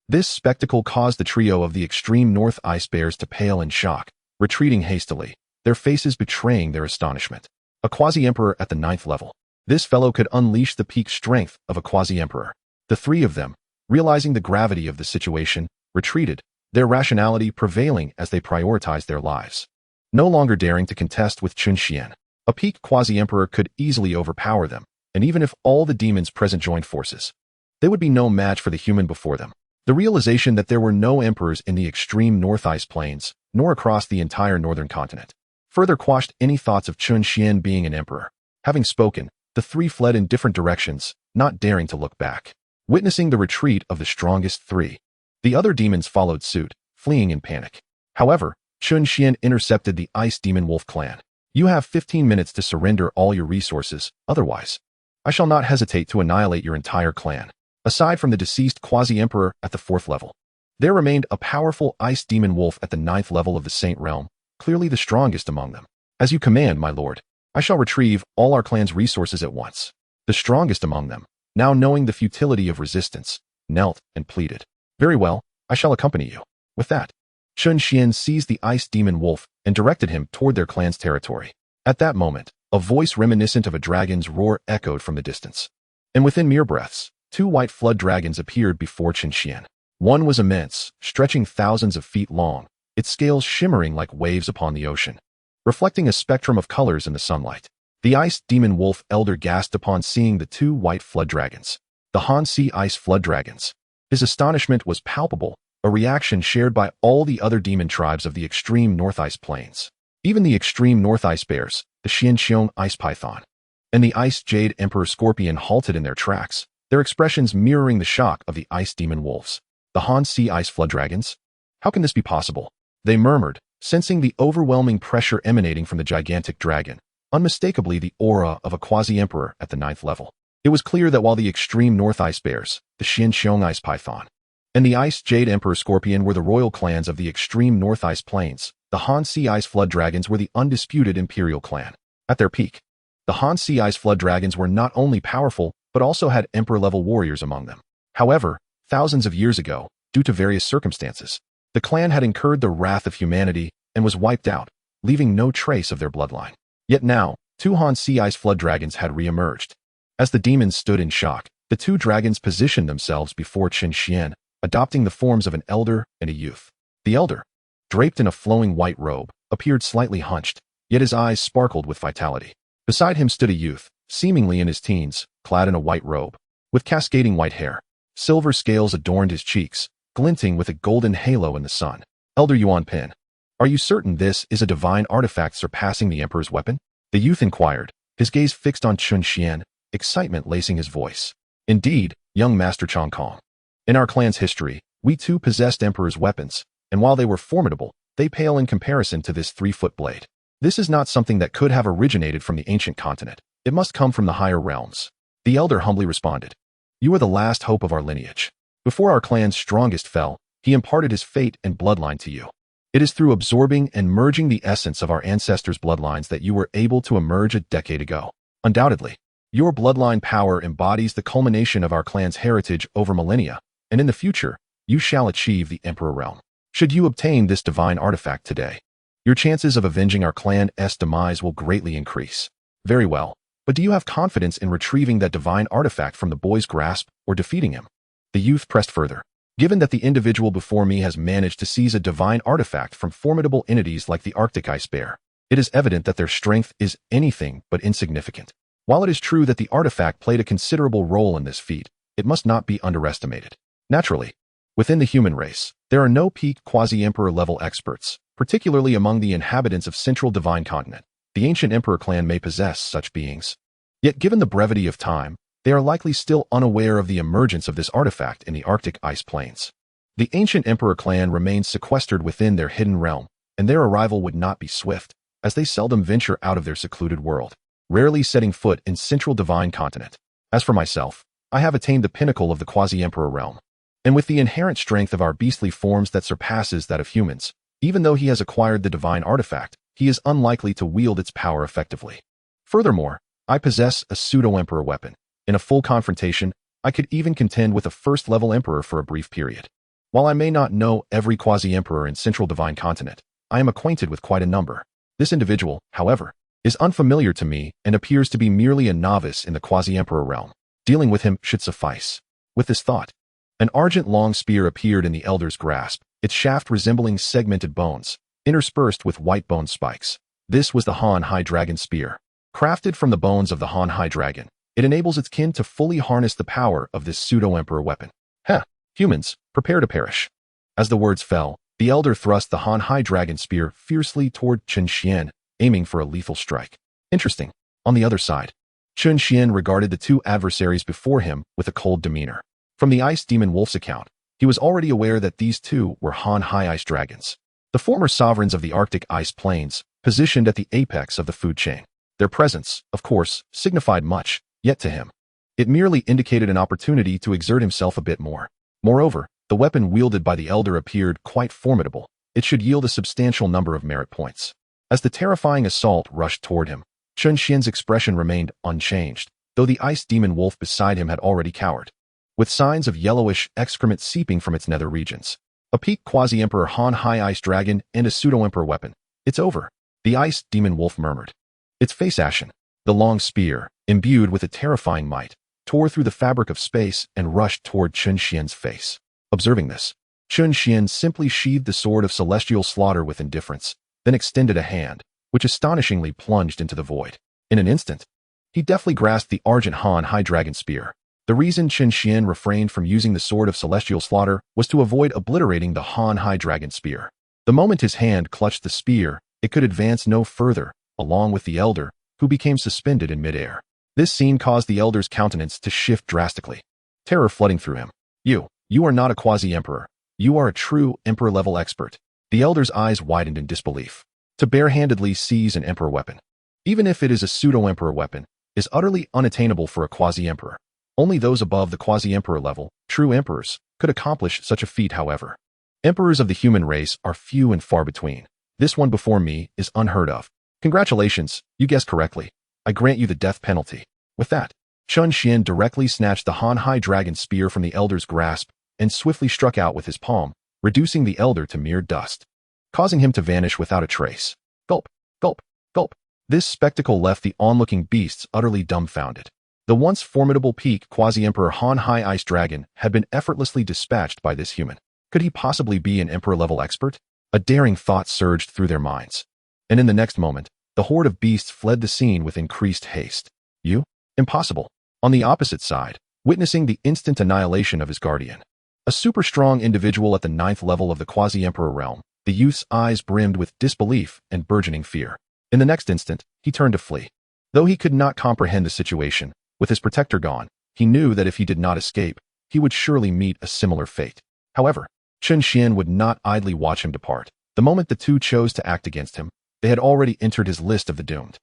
This spectacle caused the trio of the extreme north ice bears to pale in shock, retreating hastily, their faces betraying their astonishment. A quasi-emperor at the 9th level. This fellow could unleash the peak strength of a quasi-emperor. The 3 of them, realizing the gravity of the situation, retreated, their rationality prevailing as they prioritized their lives. No longer daring to contest with Chen Xuan, a peak quasi-emperor could easily overpower them, and even if all the demons present joined forces, they would be no match for the human before them. The realization that there were no emperors in the extreme North Ice Plains, nor across the entire northern continent, further quashed any thoughts of Chen Xuan being an emperor. Having spoken, the three fled in different directions, not daring to look back. Witnessing the retreat of the strongest three, the other demons followed suit, fleeing in panic. However, Chen Xuan intercepted the Ice Demon Wolf clan. You have 15 minutes to surrender all your resources, otherwise, I shall not hesitate to annihilate your entire clan. Aside from the deceased quasi-emperor at the 4th level, there remained a powerful Ice Demon Wolf at the 9th level of the Saint Realm, clearly the strongest among them. As you command, my lord, I shall retrieve all our clan's resources at once. The strongest among them, now knowing the futility of resistance, knelt and pleaded. Very well, I shall accompany you. With that, Chen Xuan seized the Ice Demon Wolf and directed him toward their clan's territory. At that moment, a voice reminiscent of a dragon's roar echoed from the distance. And within mere breaths, 2 white flood dragons appeared before Chen Xuan. One was immense, stretching thousands of feet long, its scales shimmering like waves upon the ocean, reflecting a spectrum of colors in the sunlight. The Ice Demon Wolf elder gasped upon seeing the 2 white flood dragons, the Hanxi Ice Flood Dragons. His astonishment was palpable, a reaction shared by all the other demon tribes of the extreme North Ice Plains. Even the extreme North Ice Bears, the Xianxiang Ice Python, and the Ice Jade Emperor Scorpion halted in their tracks, their expressions mirroring the shock of the Ice Demon Wolves. The Hanxi Ice Flood Dragons? How can this be possible? They murmured, sensing the overwhelming pressure emanating from the gigantic dragon, unmistakably the aura of a quasi-emperor at the 9th level. It was clear that while the extreme North Ice Bears, the Xianxiang Ice Python, and the Ice Jade Emperor Scorpion were the royal clans of the extreme North Ice Plains, the Hanxi Ice Flood Dragons were the undisputed imperial clan. At their peak, the Hanxi Ice Flood Dragons were not only powerful, but also had emperor-level warriors among them. However, thousands of years ago, due to various circumstances, the clan had incurred the wrath of humanity and was wiped out, leaving no trace of their bloodline. Yet now, 2 Hanxi Ice Flood Dragons had re-emerged. As the demons stood in shock, the 2 dragons positioned themselves before Chen Xuan, adopting the forms of an elder and a youth. The elder, draped in a flowing white robe, appeared slightly hunched, yet his eyes sparkled with vitality. Beside him stood a youth, seemingly in his teens, clad in a white robe, with cascading white hair. Silver scales adorned his cheeks, glinting with a golden halo in the sun. Elder Yuan Pin, are you certain this is a divine artifact surpassing the Emperor's weapon? The youth inquired, his gaze fixed on Chen Xuan, excitement lacing his voice. Indeed, young Master Chong Kong. In our clan's history, we too possessed Emperor's weapons, and while they were formidable, they pale in comparison to this 3-foot blade. This is not something that could have originated from the ancient continent. It must come from the higher realms. The elder humbly responded. You are the last hope of our lineage. Before our clan's strongest fell, he imparted his fate and bloodline to you. It is through absorbing and merging the essence of our ancestors' bloodlines that you were able to emerge a decade ago. Undoubtedly, your bloodline power embodies the culmination of our clan's heritage over millennia, and in the future, you shall achieve the Emperor realm. Should you obtain this divine artifact today, your chances of avenging our clan's demise will greatly increase. Very well, but do you have confidence in retrieving that divine artifact from the boy's grasp or defeating him? The youth pressed further. Given that the individual before me has managed to seize a divine artifact from formidable entities like the Arctic Ice Bear, it is evident that their strength is anything but insignificant. While it is true that the artifact played a considerable role in this feat, it must not be underestimated. Naturally, within the human race, there are no peak quasi-emperor level experts, particularly among the inhabitants of Central Divine Continent. The ancient Emperor clan may possess such beings. Yet given the brevity of time, they are likely still unaware of the emergence of this artifact in the Arctic Ice Plains. The ancient Emperor clan remains sequestered within their hidden realm, and their arrival would not be swift, as they seldom venture out of their secluded world, rarely setting foot in Central Divine Continent. As for myself, I have attained the pinnacle of the quasi-emperor realm, and with the inherent strength of our beastly forms that surpasses that of humans, even though he has acquired the divine artifact, he is unlikely to wield its power effectively. Furthermore, I possess a pseudo-emperor weapon. In a full confrontation, I could even contend with a first-level emperor for a brief period. While I may not know every quasi-emperor in Central Divine Continent, I am acquainted with quite a number. This individual, however, is unfamiliar to me and appears to be merely a novice in the quasi-emperor realm. Dealing with him should suffice. With this thought, an argent long spear appeared in the elder's grasp, its shaft resembling segmented bones, interspersed with white bone spikes. This was the Han Hai Dragon Spear. Crafted from the bones of the Han Hai Dragon, it enables its kin to fully harness the power of this pseudo-emperor weapon. Heh, humans, prepare to perish. As the words fell, the elder thrust the Han Hai Dragon Spear fiercely toward Chen Xuan, aiming for a lethal strike. Interesting. On the other side, Chen Xuan regarded the two adversaries before him with a cold demeanor. From the Ice Demon Wolf's account, he was already aware that these two were Han Hai Ice Dragons, the former sovereigns of the Arctic Ice Plains, positioned at the apex of the food chain. Their presence, of course, signified much, yet to him, it merely indicated an opportunity to exert himself a bit more. Moreover, the weapon wielded by the elder appeared quite formidable. It should yield a substantial number of merit points. As the terrifying assault rushed toward him, Chen Xuan's expression remained unchanged, though the ice demon wolf beside him had already cowered, with signs of yellowish excrement seeping from its nether regions. A peak quasi-emperor Han Hai Ice Dragon and a pseudo-emperor weapon. It's over, the ice demon wolf murmured. Its face ashen. The long spear, imbued with a terrifying might, tore through the fabric of space and rushed toward Chen Xuan's face. Observing this, Chen Xuan simply sheathed the sword of celestial slaughter with indifference, then extended a hand, which astonishingly plunged into the void. In an instant, he deftly grasped the Argent Han Hai Dragon Spear. The reason Chen Xuan refrained from using the sword of celestial slaughter was to avoid obliterating the Han Hai Dragon Spear. The moment his hand clutched the spear, it could advance no further, along with the elder, who became suspended in midair. This scene caused the elder's countenance to shift drastically, terror flooding through him. You are not a quasi-emperor. You are a true emperor-level expert. The elder's eyes widened in disbelief. To barehandedly seize an emperor weapon, even if it is a pseudo-emperor weapon, is utterly unattainable for a quasi-emperor. Only those above the quasi-emperor level, true emperors, could accomplish such a feat, however. Emperors of the human race are few and far between. This one before me is unheard of. Congratulations, you guessed correctly. I grant you the death penalty. With that, Chen Xuan directly snatched the Han Hai Dragon Spear from the elder's grasp and swiftly struck out with his palm, reducing the elder to mere dust, causing him to vanish without a trace. Gulp, gulp, gulp. This spectacle left the onlooking beasts utterly dumbfounded. The once formidable peak quasi-emperor Han Hai Ice Dragon had been effortlessly dispatched by this human. Could he possibly be an emperor-level expert? A daring thought surged through their minds. And in the next moment, the horde of beasts fled the scene with increased haste. You? Impossible. On the opposite side, witnessing the instant annihilation of his guardian, a super-strong individual at the 9th level of the quasi-emperor realm, the youth's eyes brimmed with disbelief and burgeoning fear. In the next instant, he turned to flee. Though he could not comprehend the situation, with his protector gone, he knew that if he did not escape, he would surely meet a similar fate. However, Chen Xuan would not idly watch him depart. The moment the two chose to act against him, they had already entered his list of the doomed.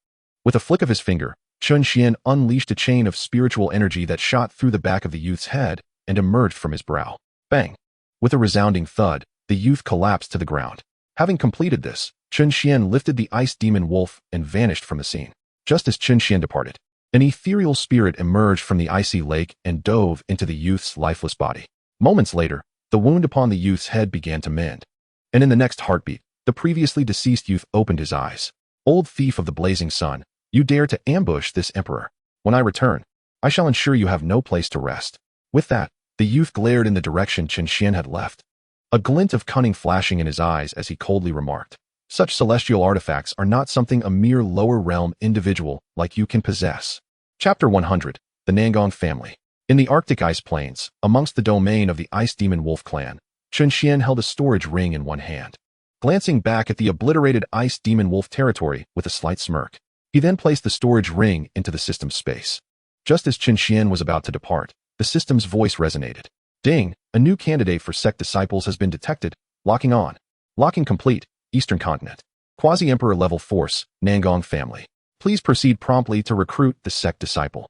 With a flick of his finger, Chen Xuan unleashed a chain of spiritual energy that shot through the back of the youth's head and emerged from his brow. Bang! With a resounding thud, the youth collapsed to the ground. Having completed this, Chen Xuan lifted the ice demon wolf and vanished from the scene. Just as Chen Xuan departed, an ethereal spirit emerged from the icy lake and dove into the youth's lifeless body. Moments later, the wound upon the youth's head began to mend. And in the next heartbeat, the previously deceased youth opened his eyes. Old thief of the blazing sun, you dare to ambush this emperor. When I return, I shall ensure you have no place to rest. With that, the youth glared in the direction Chen Xuan had left, a glint of cunning flashing in his eyes as he coldly remarked, "Such celestial artifacts are not something a mere lower realm individual like you can possess." Chapter 100, The Nangong Family. In the Arctic Ice Plains, amongst the domain of the Ice Demon Wolf clan, Chen Xuan held a storage ring in one hand. Glancing back at the obliterated Ice Demon Wolf territory with a slight smirk, he then placed the storage ring into the system's space. Just as Chen Xuan was about to depart, the system's voice resonated. Ding, a new candidate for sect disciples has been detected. Locking on. Locking complete. Eastern Continent. Quasi-Emperor level force, Nangong family. Please proceed promptly to recruit the sect disciple.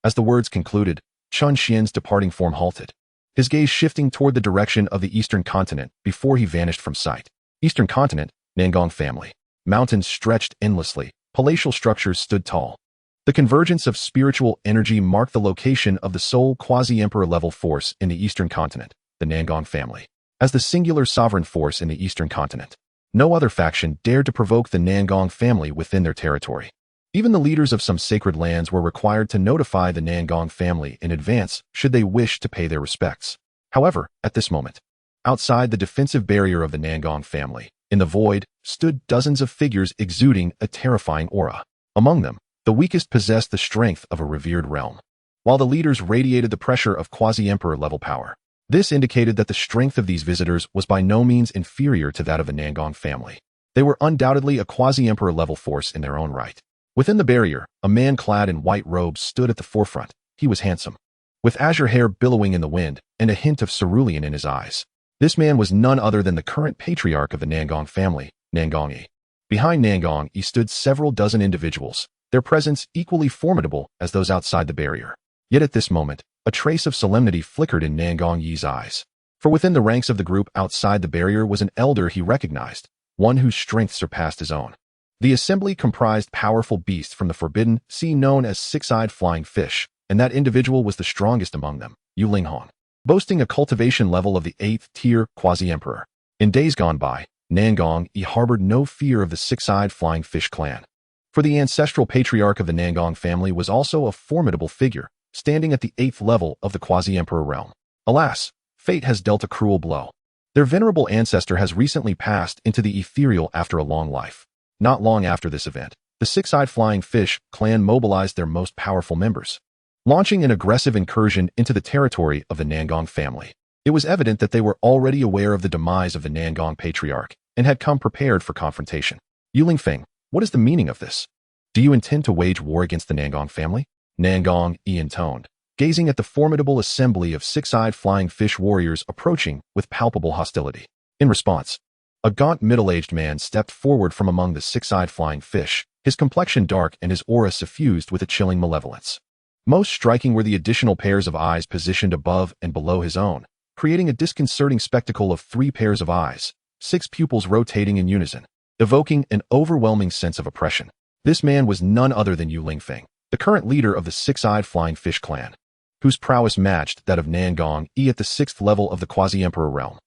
As the words concluded, Chen Xuan's departing form halted, his gaze shifting toward the direction of the Eastern Continent before he vanished from sight. Eastern Continent, Nangong family. Mountains stretched endlessly, palatial structures stood tall. The convergence of spiritual energy marked the location of the sole quasi-emperor level force in the Eastern Continent, the Nangong family. As the singular sovereign force in the Eastern Continent, no other faction dared to provoke the Nangong family within their territory. Even the leaders of some sacred lands were required to notify the Nangong family in advance should they wish to pay their respects. However, at this moment, Outside the defensive barrier of the Nangong family, in the void, stood dozens of figures exuding a terrifying aura. Among them, the weakest possessed the strength of a revered realm, while the leaders radiated the pressure of quasi-emperor level power. This indicated that the strength of these visitors was by no means inferior to that of the Nangong family. They were undoubtedly a quasi-emperor level force in their own right. Within the barrier, a man clad in white robes stood at the forefront. He was handsome, with azure hair billowing in the wind and a hint of cerulean in his eyes. This man was none other than the current patriarch of the Nangong family, Nangong Yi. Behind Nangong Yi stood several dozen individuals, their presence equally formidable as those outside the barrier. Yet at this moment, a trace of solemnity flickered in Nangong Yi's eyes. For within the ranks of the group outside the barrier was an elder he recognized, one whose strength surpassed his own. The assembly comprised powerful beasts from the forbidden sea known as six-eyed flying fish, and that individual was the strongest among them, Yu Linghong, boasting a cultivation level of the 8th tier quasi-emperor. In days gone by, Nangong Yi harbored no fear of the six-eyed flying fish clan. For the ancestral patriarch of the Nangong family was also a formidable figure, standing at the 8th level of the quasi-emperor realm. Alas, fate has dealt a cruel blow. Their venerable ancestor has recently passed into the ethereal after a long life. Not long after this event, the six-eyed flying fish clan mobilized their most powerful members, launching an aggressive incursion into the territory of the Nangong family. It was evident that they were already aware of the demise of the Nangong patriarch and had come prepared for confrontation. Yu Lingfeng, what is the meaning of this? Do you intend to wage war against the Nangong family? Nangong Yi intoned, gazing at the formidable assembly of six-eyed flying fish warriors approaching with palpable hostility. In response, a gaunt middle-aged man stepped forward from among the six-eyed flying fish, his complexion dark and his aura suffused with a chilling malevolence. Most striking were the additional pairs of eyes positioned above and below his own, creating a disconcerting spectacle of 3 pairs of eyes, 6 pupils rotating in unison, evoking an overwhelming sense of oppression. This man was none other than Yu Lingfeng, the current leader of the six-eyed flying fish clan, whose prowess matched that of Nangong Yi at the 6th level of the quasi-emperor realm.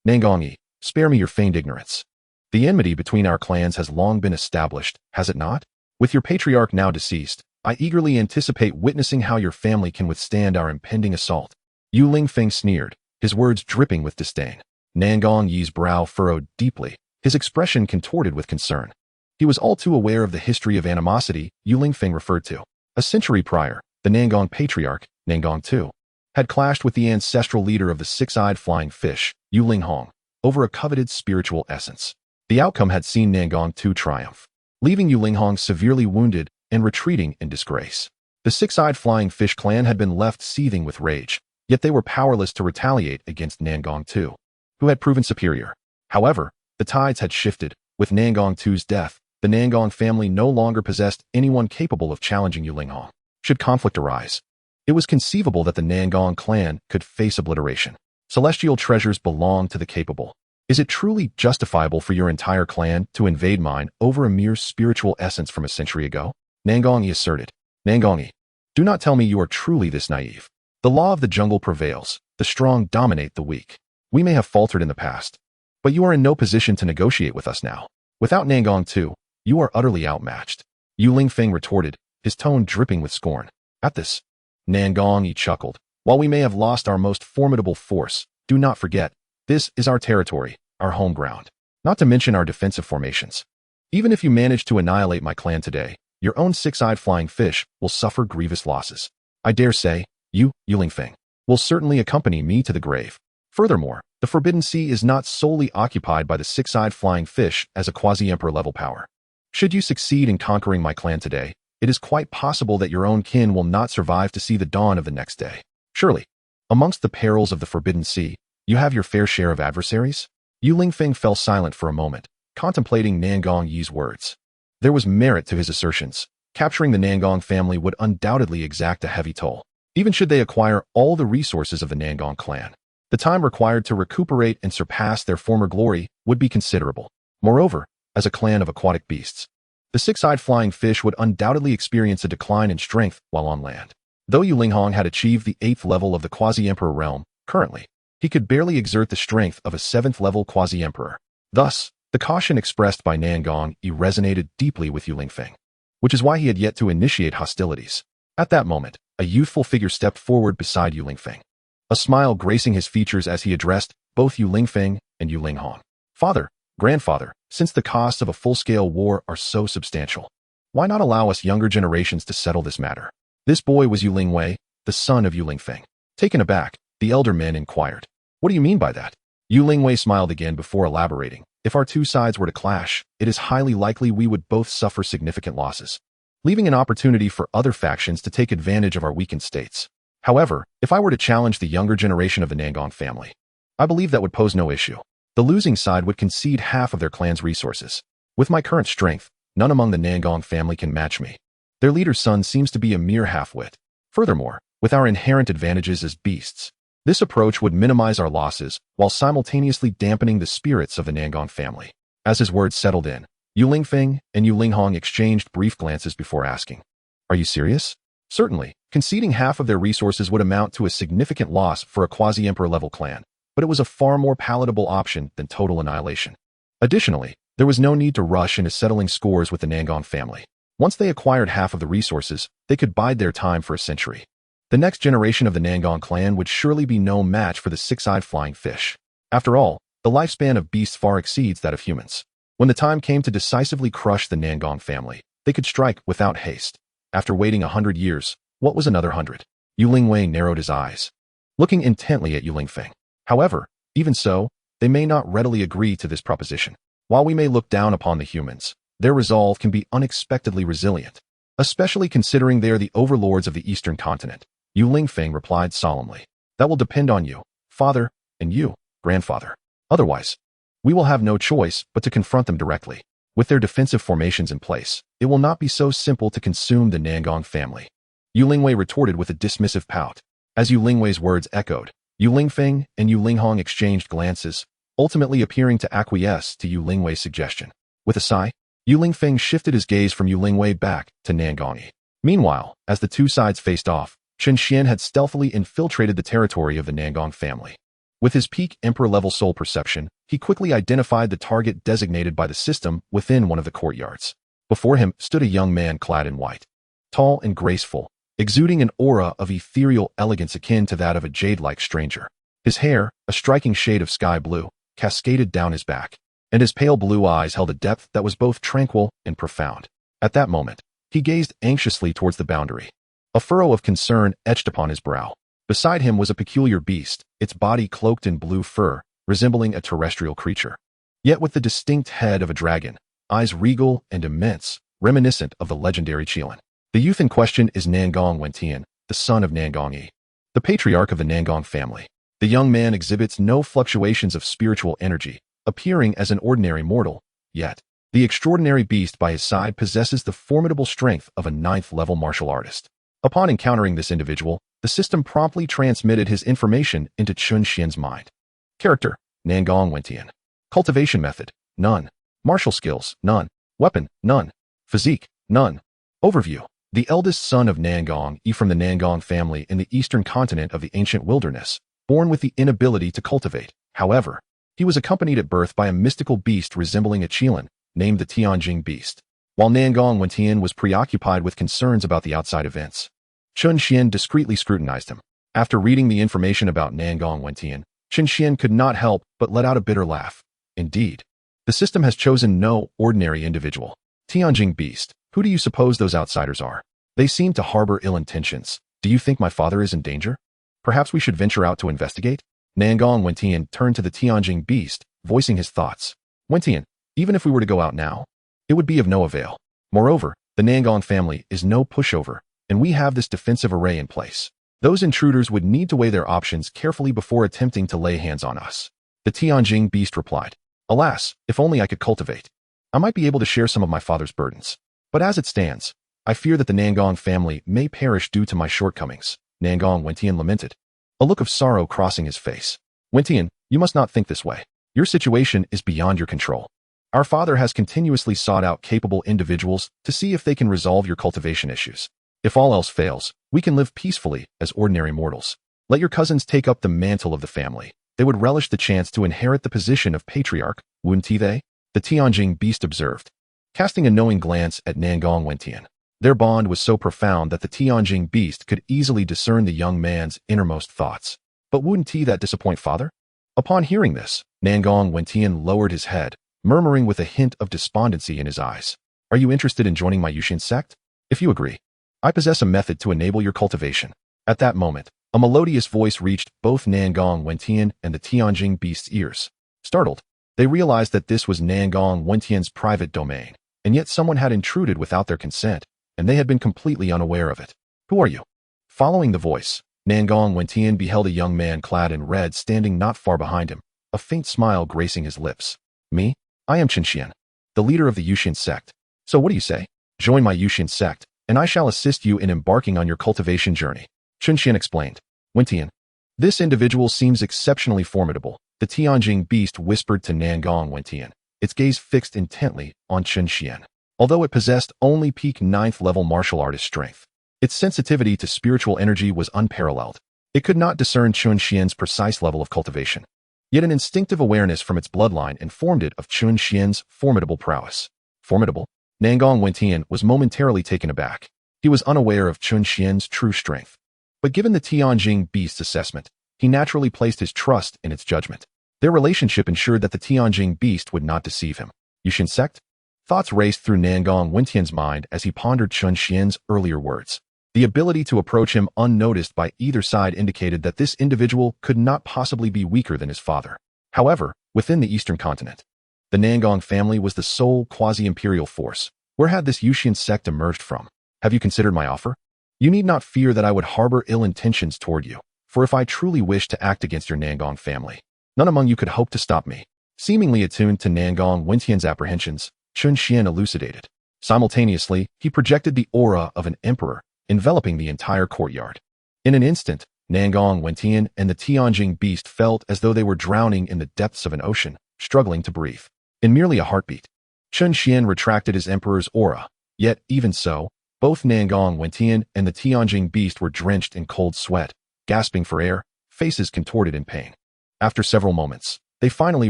Nangong Yi, spare me your feigned ignorance. The enmity between our clans has long been established, has it not? With your patriarch now deceased, I eagerly anticipate witnessing how your family can withstand our impending assault. Yu Lingfeng sneered, his words dripping with disdain. Nangong Yi's brow furrowed deeply, his expression contorted with concern. He was all too aware of the history of animosity Yu Lingfeng referred to. A century prior, the Nangong patriarch, Nangong II, had clashed with the ancestral leader of the six-eyed flying fish, Yu Linghong, over a coveted spiritual essence. The outcome had seen Nangong II triumph, leaving Yu Linghong severely wounded and retreating in disgrace. The six-eyed flying fish clan had been left seething with rage, yet they were powerless to retaliate against Nangong II, who had proven superior. However, the tides had shifted. With Nangong II's death, the Nangong family no longer possessed anyone capable of challenging Yu Linghong. Should conflict arise, it was conceivable that the Nangong clan could face obliteration. Celestial treasures belong to the capable. Is it truly justifiable for your entire clan to invade mine over a mere spiritual essence from a century ago? Nangong Yi asserted. Nangong Yi, do not tell me you are truly this naive. The law of the jungle prevails. The strong dominate the weak. We may have faltered in the past, but you are in no position to negotiate with us now. Without Nangong II, you are utterly outmatched. Yu Lingfeng retorted, his tone dripping with scorn. At this, Nangong Yi chuckled. While we may have lost our most formidable force, do not forget, this is our territory, our home ground, not to mention our defensive formations. Even if you manage to annihilate my clan today, your own six-eyed flying fish will suffer grievous losses. I dare say, Yu Lingfeng, will certainly accompany me to the grave. Furthermore, the Forbidden Sea is not solely occupied by the six-eyed flying fish as a quasi-emperor level power. Should you succeed in conquering my clan today, it is quite possible that your own kin will not survive to see the dawn of the next day. Surely, amongst the perils of the Forbidden Sea, you have your fair share of adversaries? Yu Lingfeng fell silent for a moment, contemplating Nangong Yi's words. There was merit to his assertions. Capturing the Nangong family would undoubtedly exact a heavy toll, even should they acquire all the resources of the Nangong clan. The time required to recuperate and surpass their former glory would be considerable. Moreover, as a clan of aquatic beasts, the six-eyed flying fish would undoubtedly experience a decline in strength while on land. Though Yu Linghong had achieved the 8th level of the quasi-emperor realm, currently, he could barely exert the strength of a 7th level quasi-emperor. Thus, the caution expressed by Nangong Yi resonated deeply with Yu Lingfeng, which is why he had yet to initiate hostilities. At that moment, a youthful figure stepped forward beside Yu Lingfeng, a smile gracing his features as he addressed both Yu Lingfeng and Yu Linghong. Father, grandfather, since the costs of a full-scale war are so substantial, why not allow us younger generations to settle this matter? This boy was Yu Lingwei, the son of Yu Lingfeng. Taken aback, the elder man inquired, "What do you mean by that?" Yu Lingwei smiled again before elaborating. "If our two sides were to clash, it is highly likely we would both suffer significant losses, leaving an opportunity for other factions to take advantage of our weakened states. However, if I were to challenge the younger generation of the Nangong family, I believe that would pose no issue. The losing side would concede half of their clan's resources. With my current strength, none among the Nangong family can match me. Their leader's son seems to be a mere half-wit. Furthermore, with our inherent advantages as beasts, this approach would minimize our losses while simultaneously dampening the spirits of the Nangong family." As his words settled in, Yu Lingfeng and Yu Linghong exchanged brief glances before asking, "Are you serious?" Certainly, conceding half of their resources would amount to a significant loss for a quasi-emperor level clan, but it was a far more palatable option than total annihilation. Additionally, there was no need to rush into settling scores with the Nangong family. Once they acquired half of the resources, they could bide their time for a century. The next generation of the Nangong clan would surely be no match for the six-eyed flying fish. After all, the lifespan of beasts far exceeds that of humans. When the time came to decisively crush the Nangong family, they could strike without haste. After waiting 100 years, what was another 100? Yu Lingwei narrowed his eyes, looking intently at Yu Lingfeng. However, even so, they may not readily agree to this proposition. While we may look down upon the humans, their resolve can be unexpectedly resilient, especially considering they are the overlords of the eastern continent. Yu Lingfeng replied solemnly. "That will depend on you, father, and you, grandfather. Otherwise, we will have no choice but to confront them directly. With their defensive formations in place, it will not be so simple to consume the Nangong family." Yu Lingwei retorted with a dismissive pout. As Yu Lingwei's words echoed, Yu Lingfeng and Yu Linghong exchanged glances, ultimately appearing to acquiesce to Yu Lingwei's suggestion. With a sigh, Yu Lingfeng shifted his gaze from Yu Lingwei back to Nangong. Meanwhile, as the two sides faced off, Chen Xuan had stealthily infiltrated the territory of the Nangong family. With his peak emperor-level soul perception, he quickly identified the target designated by the system within one of the courtyards. Before him stood a young man clad in white, tall and graceful, exuding an aura of ethereal elegance akin to that of a jade-like stranger. His hair, a striking shade of sky blue, cascaded down his back, and his pale blue eyes held a depth that was both tranquil and profound. At that moment, he gazed anxiously towards the boundary. A furrow of concern etched upon his brow. Beside him was a peculiar beast, its body cloaked in blue fur, resembling a terrestrial creature, yet with the distinct head of a dragon, eyes regal and immense, reminiscent of the legendary Qilan. The youth in question is Nangong Wentian, the son of Nangong, the patriarch of the Nangong family. The young man exhibits no fluctuations of spiritual energy, appearing as an ordinary mortal, yet the extraordinary beast by his side possesses the formidable strength of a 9th-level martial artist. Upon encountering this individual, the system promptly transmitted his information into Chen Xuan's mind. Character: Nangong Wentian. Cultivation method: none. Martial skills: none. Weapon: none. Physique: none. Overview: the eldest son of Nangong from the Nangong family in the eastern continent of the ancient wilderness, born with the inability to cultivate. However, he was accompanied at birth by a mystical beast resembling a Qilan, named the Tianjing beast. While Nangong Wentian was preoccupied with concerns about the outside events, Chen Xuan discreetly scrutinized him. After reading the information about Nangong Wentian, Chen Xuan could not help but let out a bitter laugh. Indeed, the system has chosen no ordinary individual. Tianjing beast, who do you suppose those outsiders are? They seem to harbor ill intentions. Do you think my father is in danger? Perhaps we should venture out to investigate? Nangong Wentian turned to the Tianjing beast, voicing his thoughts. Wentian, even if we were to go out now, it would be of no avail. Moreover, the Nangong family is no pushover, and we have this defensive array in place. Those intruders would need to weigh their options carefully before attempting to lay hands on us. The Tianjing beast replied, Alas, if only I could cultivate. I might be able to share some of my father's burdens. But as it stands, I fear that the Nangong family may perish due to my shortcomings. Nangong Wentian lamented, a look of sorrow crossing his face. Wentian, you must not think this way. Your situation is beyond your control. Our father has continuously sought out capable individuals to see if they can resolve your cultivation issues. If all else fails, we can live peacefully as ordinary mortals. Let your cousins take up the mantle of the family. They would relish the chance to inherit the position of patriarch, wouldn't they? The Tianjing beast observed, casting a knowing glance at Nangong Wentian. Their bond was so profound that the Tianjing beast could easily discern the young man's innermost thoughts. But wouldn't that disappoint father? Upon hearing this, Nangong Wentian lowered his head, murmuring with a hint of despondency in his eyes. Are you interested in joining my Yusian sect? If you agree, I possess a method to enable your cultivation. At that moment, a melodious voice reached both Nangong Wentian and the Tianjing beast's ears. Startled, they realized that this was Nangong Wentian's private domain, and yet someone had intruded without their consent, and they had been completely unaware of it. Who are you? Following the voice, Nangong Wentian beheld a young man clad in red standing not far behind him, a faint smile gracing his lips. Me? I am Chen Xuan, the leader of the Yusian sect. So what do you say? Join my Yusian sect, and I shall assist you in embarking on your cultivation journey. Chen Xuan explained. Wentian, this individual seems exceptionally formidable, the Tianjing beast whispered to Nangong Wentian, its gaze fixed intently on Chen Xuan. Although it possessed only peak 9th level martial artist strength, its sensitivity to spiritual energy was unparalleled. It could not discern Chen Xuan's precise level of cultivation. Yet an instinctive awareness from its bloodline informed it of Chen Xuan's formidable prowess. Formidable? Nangong Wentian was momentarily taken aback. He was unaware of Chen Xuan's true strength. But given the Tianjing beast's assessment, he naturally placed his trust in its judgment. Their relationship ensured that the Tianjing beast would not deceive him. Yusian sect? Thoughts raced through Nangong Wentian's mind as he pondered Chen Xuan's earlier words. The ability to approach him unnoticed by either side indicated that this individual could not possibly be weaker than his father. However, within the Eastern continent, the Nangong family was the sole quasi-imperial force. Where had this Yusian sect emerged from? Have you considered my offer? You need not fear that I would harbor ill intentions toward you, for if I truly wished to act against your Nangong family, none among you could hope to stop me. Seemingly attuned to Nangong Wentian's apprehensions, Chen Xuan elucidated. Simultaneously, he projected the aura of an emperor, enveloping the entire courtyard. In an instant, Nangong Wentian and the Tianjing beast felt as though they were drowning in the depths of an ocean, struggling to breathe. In merely a heartbeat, Chen Xuan retracted his emperor's aura, yet even so, both Nangong Wentian and the Tianjing beast were drenched in cold sweat, gasping for air, faces contorted in pain. After several moments, they finally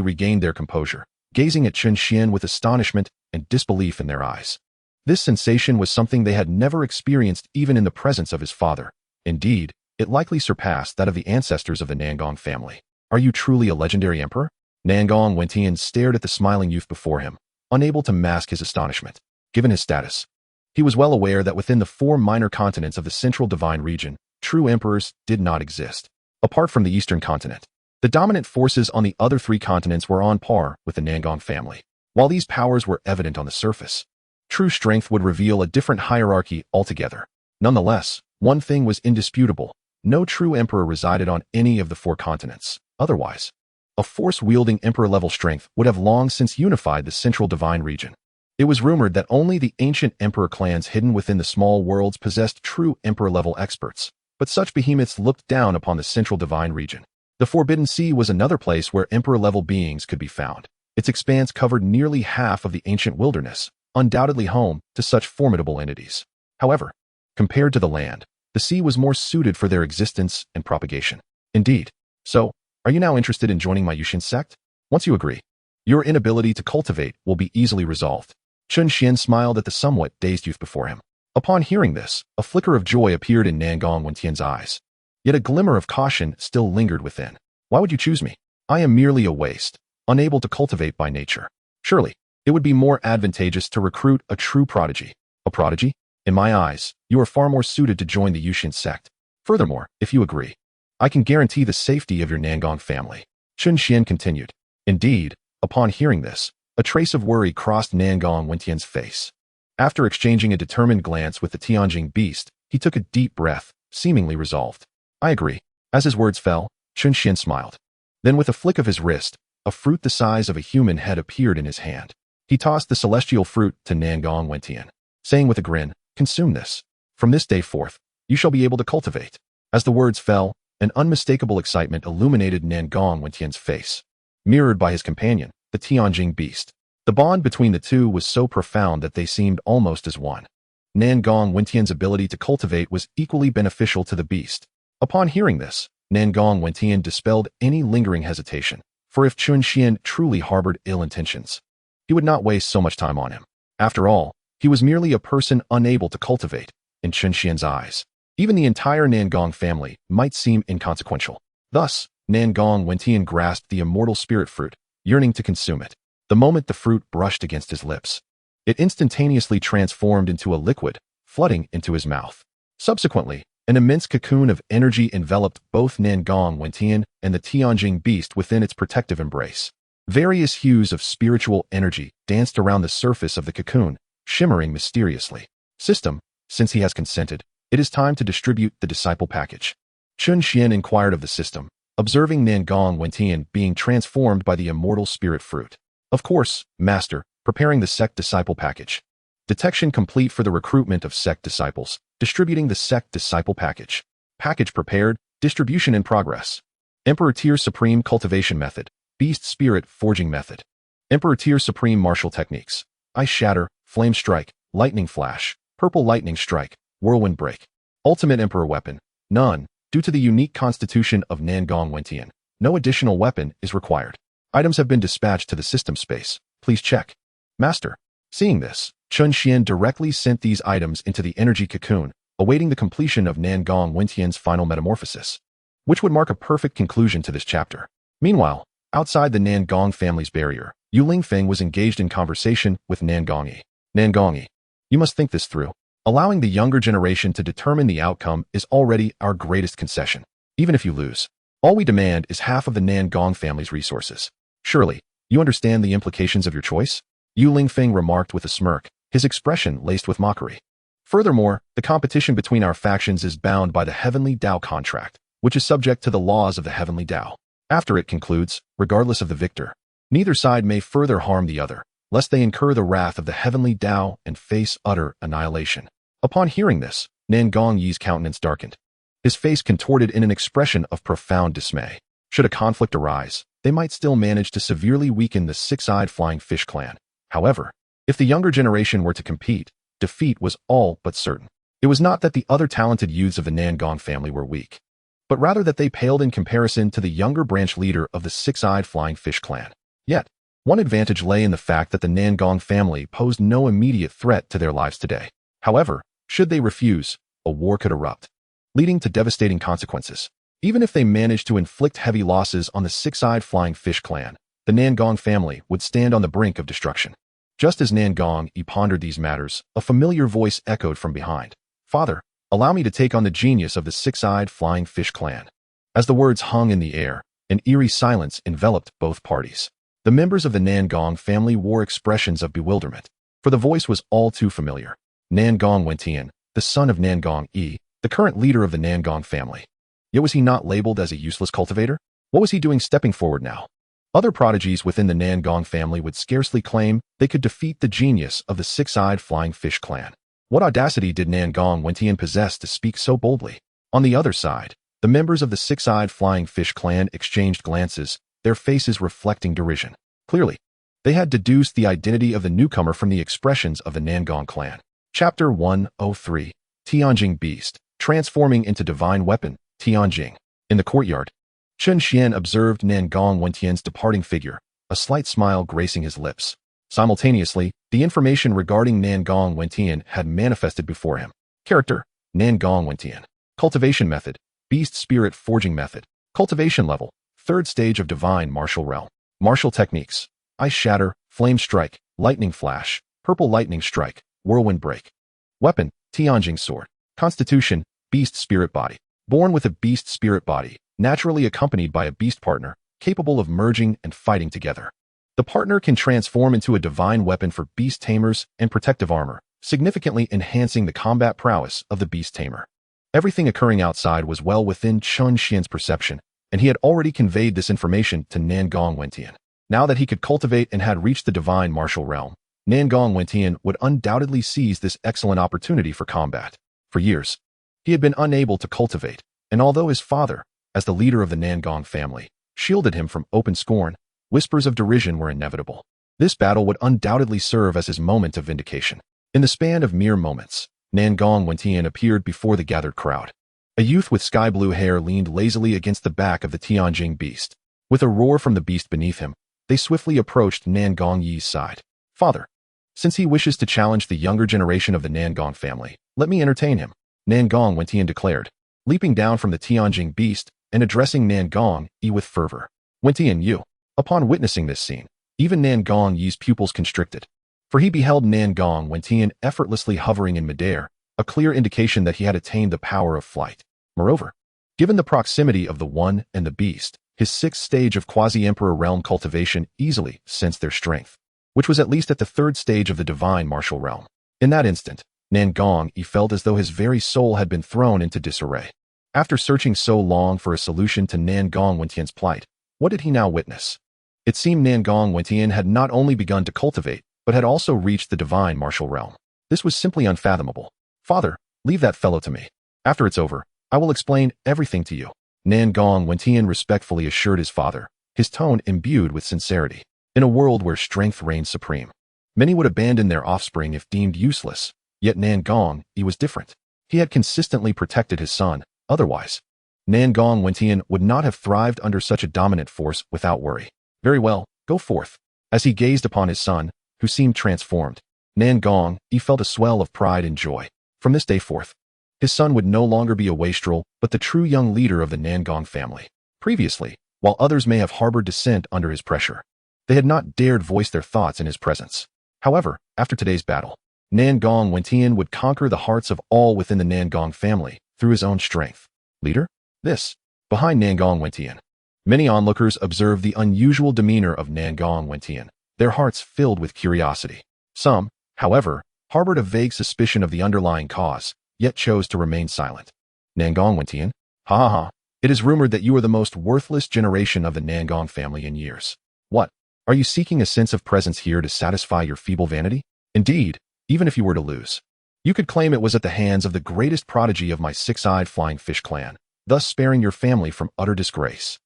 regained their composure, gazing at Chen Xuan with astonishment and disbelief in their eyes. This sensation was something they had never experienced even in the presence of his father. Indeed, it likely surpassed that of the ancestors of the Nangong family. Are you truly a legendary emperor? Nangong Wentian stared at the smiling youth before him, unable to mask his astonishment. Given his status, he was well aware that within the 4 minor continents of the Central Divine Region, true emperors did not exist. Apart from the Eastern continent, the dominant forces on the other 3 continents were on par with the Nangong family. While these powers were evident on the surface, true strength would reveal a different hierarchy altogether. Nonetheless, one thing was indisputable. No true emperor resided on any of the 4 continents. Otherwise, a force-wielding emperor-level strength would have long since unified the Central Divine Region. It was rumored that only the ancient emperor clans hidden within the small worlds possessed true emperor-level experts, but such behemoths looked down upon the Central Divine Region. The Forbidden Sea was another place where emperor-level beings could be found. Its expanse covered nearly half of the ancient wilderness, undoubtedly home to such formidable entities. However, compared to the land, the sea was more suited for their existence and propagation. Indeed. So, are you now interested in joining my Yusian sect? Once you agree, your inability to cultivate will be easily resolved. Chen Xuan smiled at the somewhat dazed youth before him. Upon hearing this, a flicker of joy appeared in Nangong Wentian's eyes. Yet a glimmer of caution still lingered within. Why would you choose me? I am merely a waste, unable to cultivate by nature. Surely, it would be more advantageous to recruit a true prodigy. A prodigy? In my eyes, you are far more suited to join the Yusian sect. Furthermore, if you agree, I can guarantee the safety of your Nangong family. Chen Xuan continued. Indeed, upon hearing this, a trace of worry crossed Nangong Wentian's face. After exchanging a determined glance with the Tianjing beast, he took a deep breath, seemingly resolved. I agree. As his words fell, Chen Xuan smiled. Then with a flick of his wrist, a fruit the size of a human head appeared in his hand. He tossed the celestial fruit to Nangong Wentian, saying with a grin, consume this. From this day forth, you shall be able to cultivate. As the words fell, an unmistakable excitement illuminated Nangong Wentian's face. Mirrored by his companion, the Tianjing beast. The bond between the two was so profound that they seemed almost as one. Nangong Wentian's ability to cultivate was equally beneficial to the beast. Upon hearing this, Nangong Wentian dispelled any lingering hesitation, for if Chen Xuan truly harbored ill intentions, he would not waste so much time on him. After all, he was merely a person unable to cultivate. In Chen Xuan's eyes, even the entire Nangong family might seem inconsequential. Thus, Nangong Wentian grasped the immortal spirit fruit, yearning to consume it. The moment the fruit brushed against his lips, it instantaneously transformed into a liquid, flooding into his mouth. Subsequently, an immense cocoon of energy enveloped both Nangong Wentian and the Tianjing beast within its protective embrace. Various hues of spiritual energy danced around the surface of the cocoon, shimmering mysteriously. System, since he has consented, it is time to distribute the disciple package. Chen Xuan inquired of the system, observing Nangong Wentian being transformed by the immortal spirit fruit. Of course, Master, preparing the sect disciple package. Detection complete for the recruitment of sect disciples, distributing the sect disciple package. Package prepared, distribution in progress. Emperor Tier Supreme Cultivation Method, Beast Spirit Forging Method. Emperor Tier Supreme Martial Techniques, Ice Shatter, Flame Strike, Lightning Flash, Purple Lightning Strike, Whirlwind Break. Ultimate Emperor Weapon, none. Due to the unique constitution of Nangong Wentian, no additional weapon is required. Items have been dispatched to the system space. Please check. Master. Seeing this, Chen Xuan directly sent these items into the energy cocoon, awaiting the completion of Nangong Wentian's final metamorphosis, which would mark a perfect conclusion to this chapter. Meanwhile, outside the Nangong family's barrier, Yu Lingfeng was engaged in conversation with Nangongyi. Nangongyi, you must think this through. Allowing the younger generation to determine the outcome is already our greatest concession. Even if you lose, all we demand is half of the Nangong family's resources. Surely, you understand the implications of your choice? Yu Lingfeng remarked with a smirk, his expression laced with mockery. Furthermore, the competition between our factions is bound by the Heavenly Dao contract, which is subject to the laws of the Heavenly Dao. After it concludes, regardless of the victor, neither side may further harm the other, lest they incur the wrath of the Heavenly Dao and face utter annihilation. Upon hearing this, Nangong Yi's countenance darkened. His face contorted in an expression of profound dismay. Should a conflict arise, they might still manage to severely weaken the six-eyed flying fish clan. However, if the younger generation were to compete, defeat was all but certain. It was not that the other talented youths of the Nangong family were weak, but rather that they paled in comparison to the younger branch leader of the six-eyed flying fish clan. Yet, one advantage lay in the fact that the Nangong family posed no immediate threat to their lives today. However, should they refuse, a war could erupt, leading to devastating consequences. Even if they managed to inflict heavy losses on the six-eyed flying fish clan, the Nangong family would stand on the brink of destruction. Just as Nangong Yi pondered these matters, a familiar voice echoed from behind. Father, allow me to take on the genius of the six-eyed flying fish clan. As the words hung in the air, an eerie silence enveloped both parties. The members of the Nangong family wore expressions of bewilderment, for the voice was all too familiar. Nangong Wentian, the son of Nangong Yi, the current leader of the Nangong family. Yet was he not labeled as a useless cultivator? What was he doing stepping forward now? Other prodigies within the Nangong family would scarcely claim they could defeat the genius of the six-eyed flying fish clan. What audacity did Nangong Wentian possess to speak so boldly? On the other side, the members of the six-eyed flying fish clan exchanged glances, their faces reflecting derision. Clearly, they had deduced the identity of the newcomer from the expressions of the Nangong clan. Chapter 103, Tianjing Beast, Transforming into Divine Weapon, Tianjing. In the courtyard, Chen Xuan observed Nangong Wentian's departing figure, a slight smile gracing his lips. Simultaneously, the information regarding Nangong Wentian had manifested before him. Character, Nangong Wentian. Cultivation method, Beast Spirit Forging Method. Cultivation level, 3rd stage of Divine Martial Realm. Martial techniques, Ice Shatter, Flame Strike, Lightning Flash, Purple Lightning Strike, Whirlwind Break. Weapon, Tianjing Sword. Constitution, Beast Spirit Body. Born with a Beast Spirit Body, naturally accompanied by a Beast partner, capable of merging and fighting together. The partner can transform into a divine weapon for Beast Tamers and protective armor, significantly enhancing the combat prowess of the Beast Tamer. Everything occurring outside was well within Chen Xuan's perception, and he had already conveyed this information to Nangong Wentian. Now that he could cultivate and had reached the divine martial realm, Nangong Wentian would undoubtedly seize this excellent opportunity for combat. For years, he had been unable to cultivate, and although his father, as the leader of the Nangong family, shielded him from open scorn, whispers of derision were inevitable. This battle would undoubtedly serve as his moment of vindication. In the span of mere moments, Nangong Wentian appeared before the gathered crowd. A youth with sky-blue hair leaned lazily against the back of the Tianjing beast. With a roar from the beast beneath him, they swiftly approached Nangong Yi's side. Father, since he wishes to challenge the younger generation of the Nangong family, let me entertain him, Nangong Wentian declared. Leaping down from the Tianjing beast, and addressing Nan Gong-yi with fervor. Wentian Yu. Upon witnessing this scene, even Nan Gong-yi's pupils constricted, for he beheld Nan Gong-wentian effortlessly hovering in midair, a clear indication that he had attained the power of flight. Moreover, given the proximity of the One and the Beast, his sixth stage of quasi-emperor realm cultivation easily sensed their strength, which was at least at the third stage of the divine martial realm. In that instant, Nan Gong-yi felt as though his very soul had been thrown into disarray. After searching so long for a solution to Nan Gong-wentian's plight, what did he now witness? It seemed Nan Gong-wentian had not only begun to cultivate, but had also reached the divine martial realm. This was simply unfathomable. Father, leave that fellow to me. After it's over, I will explain everything to you. Nan Gong-wentian respectfully assured his father, his tone imbued with sincerity. In a world where strength reigns supreme, many would abandon their offspring if deemed useless, yet Nan Gong-yi was different. He had consistently protected his son, otherwise, Nan Gong-wentian would not have thrived under such a dominant force without worry. Very well, go forth. As he gazed upon his son, who seemed transformed, Nan Gong-yi felt a swell of pride and joy. From this day forth, his son would no longer be a wastrel, but the true young leader of the Nan Gong family. Previously, while others may have harbored dissent under his pressure, they had not dared voice their thoughts in his presence. However, after today's battle, Nan Gong-wentian would conquer the hearts of all within the Nan Gong family through his own strength. Leader? This. Behind Nan Gong-wentian, many onlookers observed the unusual demeanor of Nan Gong-wentian, their hearts filled with curiosity. Some, however, harbored a vague suspicion of the underlying cause, yet chose to remain silent. Nan Gong-wentian? Ha ha ha. It is rumored that you are the most worthless generation of the Nan Gong family in years. What? Are you seeking a sense of presence here to satisfy your feeble vanity? Indeed, even if you were to lose, you could claim it was at the hands of the greatest prodigy of my six-eyed flying fish clan, thus sparing your family from utter disgrace.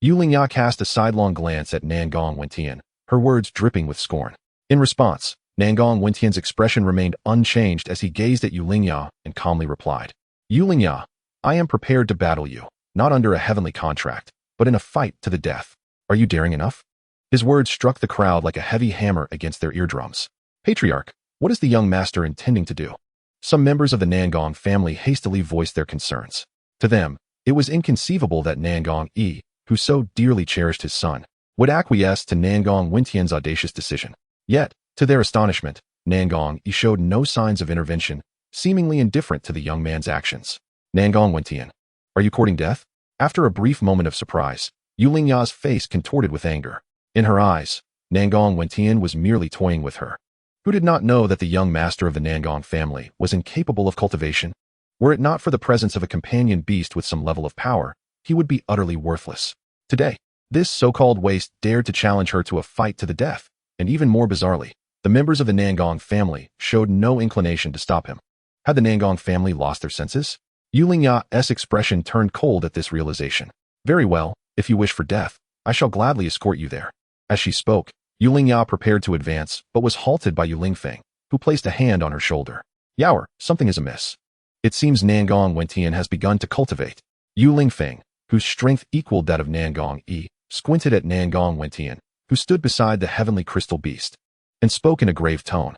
Yuliang cast a sidelong glance at Nan Gong-wentian, her words dripping with scorn. In response, Nan Gong-wentian's expression remained unchanged as he gazed at Yuliang and calmly replied, Yuliang, I am prepared to battle you, not under a heavenly contract, but in a fight to the death. Are you daring enough? His words struck the crowd like a heavy hammer against their eardrums. Patriarch, what is the young master intending to do? Some members of the Nan Gong family hastily voiced their concerns. To them, it was inconceivable that Nan Gong-yi, who so dearly cherished his son, would acquiesce to Nan Gong-wentian's audacious decision. Yet, to their astonishment, Nan Gong-yi showed no signs of intervention, seemingly indifferent to the young man's actions. Nan Gong-wentian, are you courting death? After a brief moment of surprise, Yuliang's face contorted with anger. In her eyes, Nan Gong-wentian was merely toying with her. Who did not know that the young master of the Nan Gong family was incapable of cultivation? Were it not for the presence of a companion beast with some level of power, he would be utterly worthless. Today, this so-called waste dared to challenge her to a fight to the death, and even more bizarrely, the members of the Nan Gong family showed no inclination to stop him. Had the Nan Gong family lost their senses? Yuliang's expression turned cold at this realization. Very well, if you wish for death, I shall gladly escort you there. As she spoke, Yuliang prepared to advance, but was halted by Yu Lingfeng, who placed a hand on her shoulder. Yaoer, something is amiss. It seems Nan Gong-wentian has begun to cultivate. Yu Lingfeng, whose strength equaled that of Nan Gong-yi, squinted at Nan Gong-wentian, who stood beside the heavenly crystal beast, and spoke in a grave tone.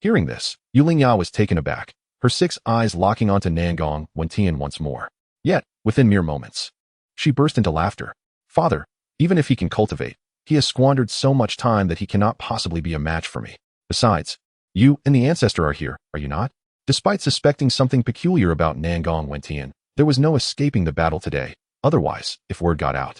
Hearing this, Yuliang was taken aback, her 6 eyes locking onto Nan Gong-wentian once more. Yet, within mere moments, she burst into laughter. Father, even if he can cultivate, he has squandered so much time that he cannot possibly be a match for me. Besides, you and the ancestor are here, are you not? Despite suspecting something peculiar about Nan Gong-wentian, there was no escaping the battle today. Otherwise, if word got out,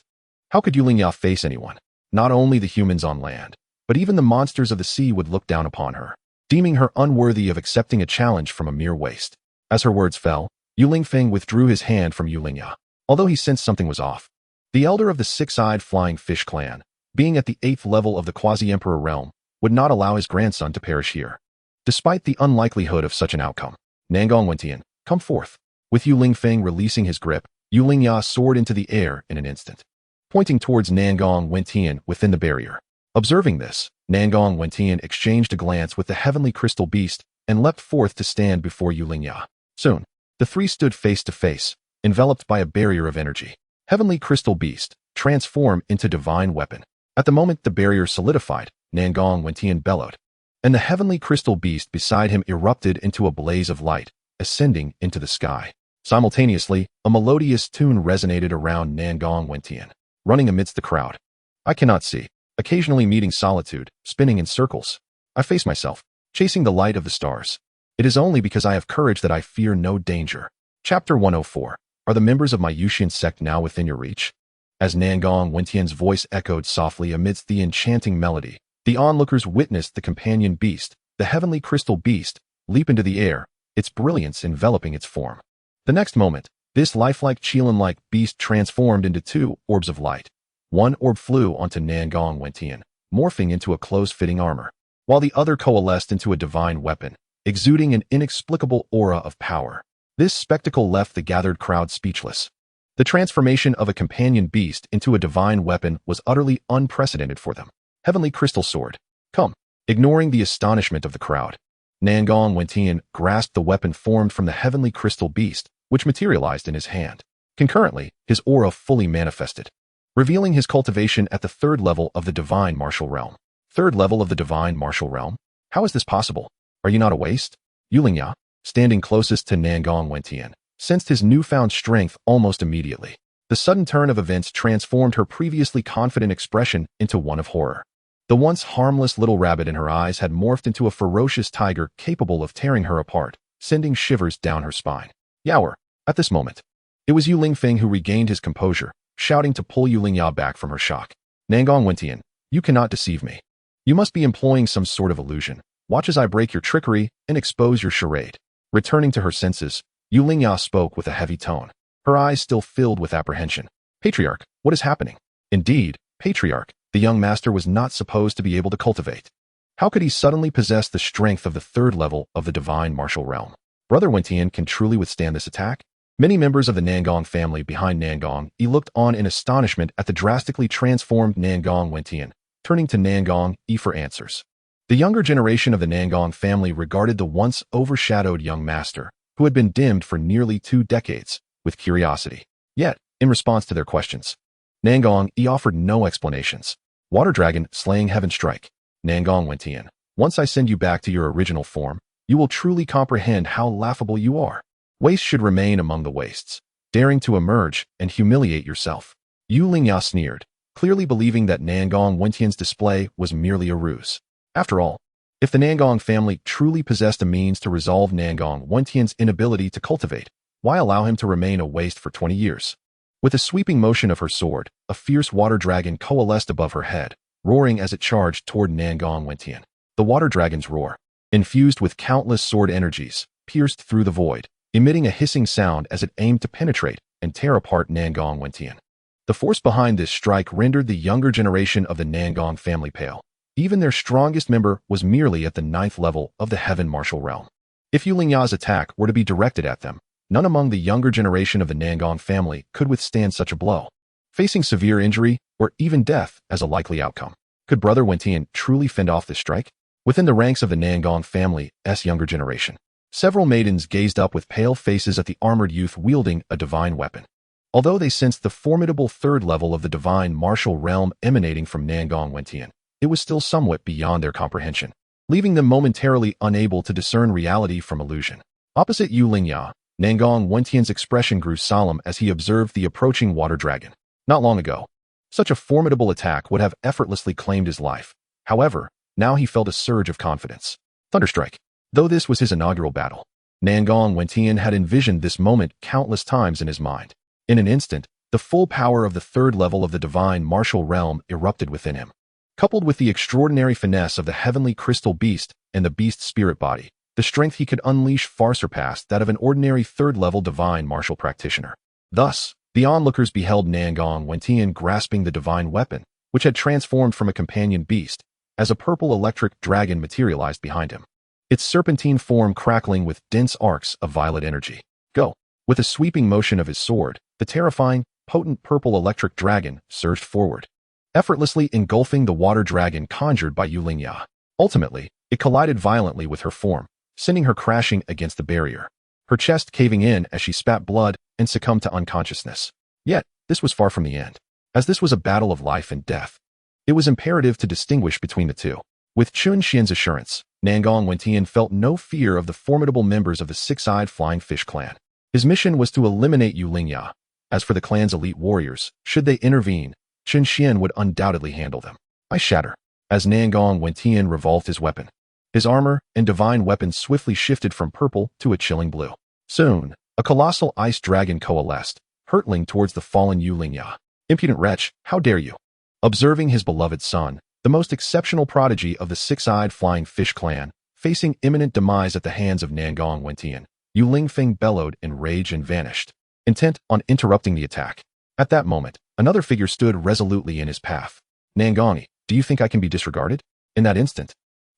how could Yuliang face anyone? Not only the humans on land, but even the monsters of the sea would look down upon her, deeming her unworthy of accepting a challenge from a mere waste. As her words fell, Yu Lingfeng withdrew his hand from Yuliang, although he sensed something was off. The elder of the six-eyed flying fish clan, being at the 8th level of the quasi-emperor realm, would not allow his grandson to perish here. Despite the unlikelihood of such an outcome, Nan Gong-wentian, come forth. With Yu Lingfeng releasing his grip, Yuliang soared into the air in an instant, pointing towards Nan Gong-wentian within the barrier. Observing this, Nan Gong-wentian exchanged a glance with the heavenly crystal beast and leapt forth to stand before Yuliang. Soon, the three stood face to face, enveloped by a barrier of energy. Heavenly crystal beast, transform into divine weapon. At the moment the barrier solidified, Nan Gong-wentian bellowed, and the heavenly crystal beast beside him erupted into a blaze of light, ascending into the sky. Simultaneously, a melodious tune resonated around Nangong Wentian, running amidst the crowd. I cannot see, occasionally meeting solitude, spinning in circles. I face myself, chasing the light of the stars. It is only because I have courage that I fear no danger. Chapter 104. Are the members of my Yusian sect now within your reach? As Nangong Wentian's voice echoed softly amidst the enchanting melody, the onlookers witnessed the companion beast, the heavenly crystal beast, leap into the air, its brilliance enveloping its form. The next moment, this lifelike Qilin-like beast transformed into two orbs of light. One orb flew onto Nangong Wentian, morphing into a close-fitting armor, while the other coalesced into a divine weapon, exuding an inexplicable aura of power. This spectacle left the gathered crowd speechless. The transformation of a companion beast into a divine weapon was utterly unprecedented for them. Heavenly crystal sword. Come. Ignoring the astonishment of the crowd, Nangong Wentian grasped the weapon formed from the heavenly crystal beast, which materialized in his hand. Concurrently, his aura fully manifested, revealing his cultivation at the third level of the divine martial realm. Third level of the divine martial realm? How is this possible? Are you not a waste? Yulingya, standing closest to Nangong Wentian, sensed his newfound strength almost immediately. The sudden turn of events transformed her previously confident expression into one of horror. The once harmless little rabbit in her eyes had morphed into a ferocious tiger capable of tearing her apart, sending shivers down her spine. Yower. At this moment, it was Yu Lingfeng who regained his composure, shouting to pull Yulingya back from her shock. Nangong Wentian, you cannot deceive me. You must be employing some sort of illusion. Watch as I break your trickery and expose your charade. Returning to her senses, Yulingya spoke with a heavy tone, her eyes still filled with apprehension. Patriarch, what is happening? Indeed, Patriarch, the young master was not supposed to be able to cultivate. How could he suddenly possess the strength of the third level of the divine martial realm? Brother Wentian can truly withstand this attack? Many members of the Nangong family behind Nangong looked on in astonishment at the drastically transformed Nangong Wentian, turning to Nangong for answers. The younger generation of the Nangong family regarded the once overshadowed young master, who had been dimmed for nearly 2 decades, with curiosity. Yet, in response to their questions, Nangong offered no explanations. Water Dragon slaying Heaven Strike. Nangong Wentian, once I send you back to your original form, you will truly comprehend how laughable you are. Waste should remain among the wastes, daring to emerge and humiliate yourself. Yu Lingya sneered, clearly believing that Nangong Wentian's display was merely a ruse. After all, if the Nangong family truly possessed a means to resolve Nangong Wentian's inability to cultivate, why allow him to remain a waste for 20 years? With a sweeping motion of her sword, a fierce water dragon coalesced above her head, roaring as it charged toward Nangong Wentian. The water dragon's roar, infused with countless sword energies, pierced through the void, emitting a hissing sound as it aimed to penetrate and tear apart Nangong Wentian. The force behind this strike rendered the younger generation of the Nangong family pale. Even their strongest member was merely at the 9th level of the Heaven Martial Realm. If Yulingya's attack were to be directed at them, none among the younger generation of the Nangong family could withstand such a blow, facing severe injury or even death as a likely outcome. Could Brother Wentian truly fend off this strike? Within the ranks of the Nangong family's younger generation, several maidens gazed up with pale faces at the armored youth wielding a divine weapon. Although they sensed the formidable third level of the divine martial realm emanating from Nangong Wentian, it was still somewhat beyond their comprehension, leaving them momentarily unable to discern reality from illusion. Opposite Yu Lingya, Nangong Wentian's expression grew solemn as he observed the approaching water dragon. Not long ago, such a formidable attack would have effortlessly claimed his life. However, now he felt a surge of confidence. Thunderstrike. Though this was his inaugural battle, Nangong Wentian had envisioned this moment countless times in his mind. In an instant, the full power of the third level of the divine martial realm erupted within him. Coupled with the extraordinary finesse of the heavenly crystal beast and the beast's spirit body, the strength he could unleash far surpassed that of an ordinary third-level divine martial practitioner. Thus, the onlookers beheld Nangong Wentian grasping the divine weapon, which had transformed from a companion beast, as a purple electric dragon materialized behind him, its serpentine form crackling with dense arcs of violet energy. Go! With a sweeping motion of his sword, the terrifying, potent purple electric dragon surged forward, effortlessly engulfing the water dragon conjured by Yu Lingya. Ultimately, it collided violently with her form, sending her crashing against the barrier, her chest caving in as she spat blood and succumbed to unconsciousness. Yet, this was far from the end. As this was a battle of life and death, it was imperative to distinguish between the two. With Chun Xian's assurance, Nangong Wentian felt no fear of the formidable members of the six-eyed flying fish clan. His mission was to eliminate Yuliang. As for the clan's elite warriors, should they intervene, Chen Xuan would undoubtedly handle them. I shatter. As Nangong Wentian revolved his weapon, his armor and divine weapon swiftly shifted from purple to a chilling blue. Soon, a colossal ice dragon coalesced, hurtling towards the fallen Yuliang. Impudent wretch, how dare you? Observing his beloved son, the most exceptional prodigy of the six-eyed flying fish clan, facing imminent demise at the hands of Nangong Wentian, Yulingfeng bellowed in rage and vanished, intent on interrupting the attack. At that moment, another figure stood resolutely in his path. Nangong, do you think I can be disregarded? In that instant,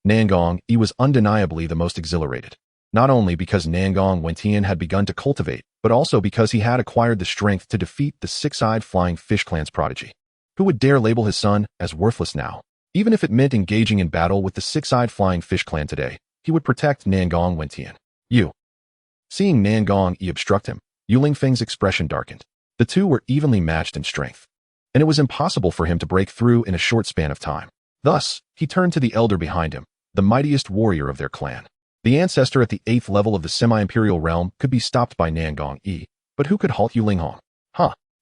Nangong was undeniably the most exhilarated. Not only because Nangong Wentian had begun to cultivate, but also because he had acquired the strength to defeat the six-eyed flying fish clan's prodigy. Who would dare label his son as worthless now? Even if it meant engaging in battle with the six-eyed flying fish clan today, he would protect Nangong Wentian. You. Seeing Nangong obstruct him, Yulingfeng's expression darkened. The two were evenly matched in strength, and it was impossible for him to break through in a short span of time. Thus, he turned to the elder behind him, the mightiest warrior of their clan. The ancestor at the 8th level of the semi-imperial realm could be stopped by Nangong, but who could halt Yuliang?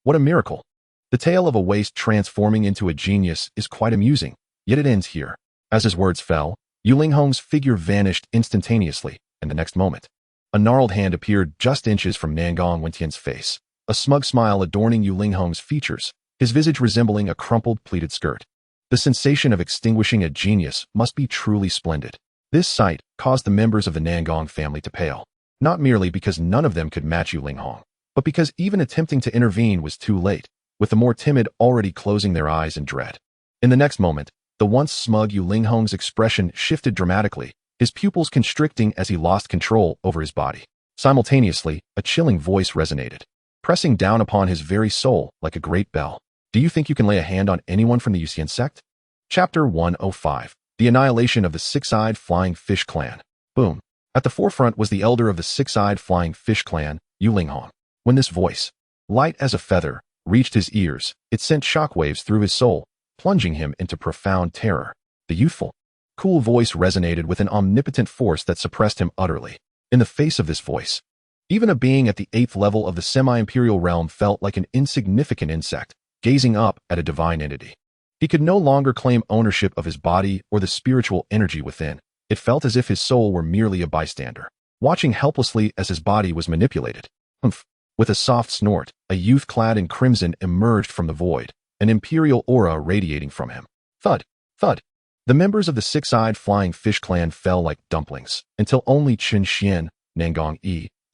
What a miracle. The tale of a waste transforming into a genius is quite amusing, yet it ends here. As his words fell, Yuling's figure vanished instantaneously, and the next moment, a gnarled hand appeared just inches from Nangong Wentian's face, a smug smile adorning Yuling's features, his visage resembling a crumpled pleated skirt. The sensation of extinguishing a genius must be truly splendid. This sight caused the members of the Nangong family to pale, not merely because none of them could match Yuliang, but because even attempting to intervene was too late, with the more timid already closing their eyes in dread. In the next moment, the once smug Yuling's expression shifted dramatically, his pupils constricting as he lost control over his body. Simultaneously, a chilling voice resonated, pressing down upon his very soul like a great bell. Do you think you can lay a hand on anyone from the Yusian sect? Chapter 105. The Annihilation of the Six-Eyed Flying Fish Clan. Boom. At the forefront was the elder of the Six-Eyed Flying Fish Clan, Yuliang. When this voice, light as a feather, reached his ears, it sent shockwaves through his soul, plunging him into profound terror. The youthful, cool voice resonated with an omnipotent force that suppressed him utterly. In the face of this voice, even a being at the 8th level of the semi-imperial realm felt like an insignificant insect, gazing up at a divine entity. He could no longer claim ownership of his body or the spiritual energy within. It felt as if his soul were merely a bystander, watching helplessly as his body was manipulated. Humph. With a soft snort, a youth clad in crimson emerged from the void, an imperial aura radiating from him. Thud, thud. The members of the six-eyed flying fish clan fell like dumplings, until only Chen Xuan, Nangong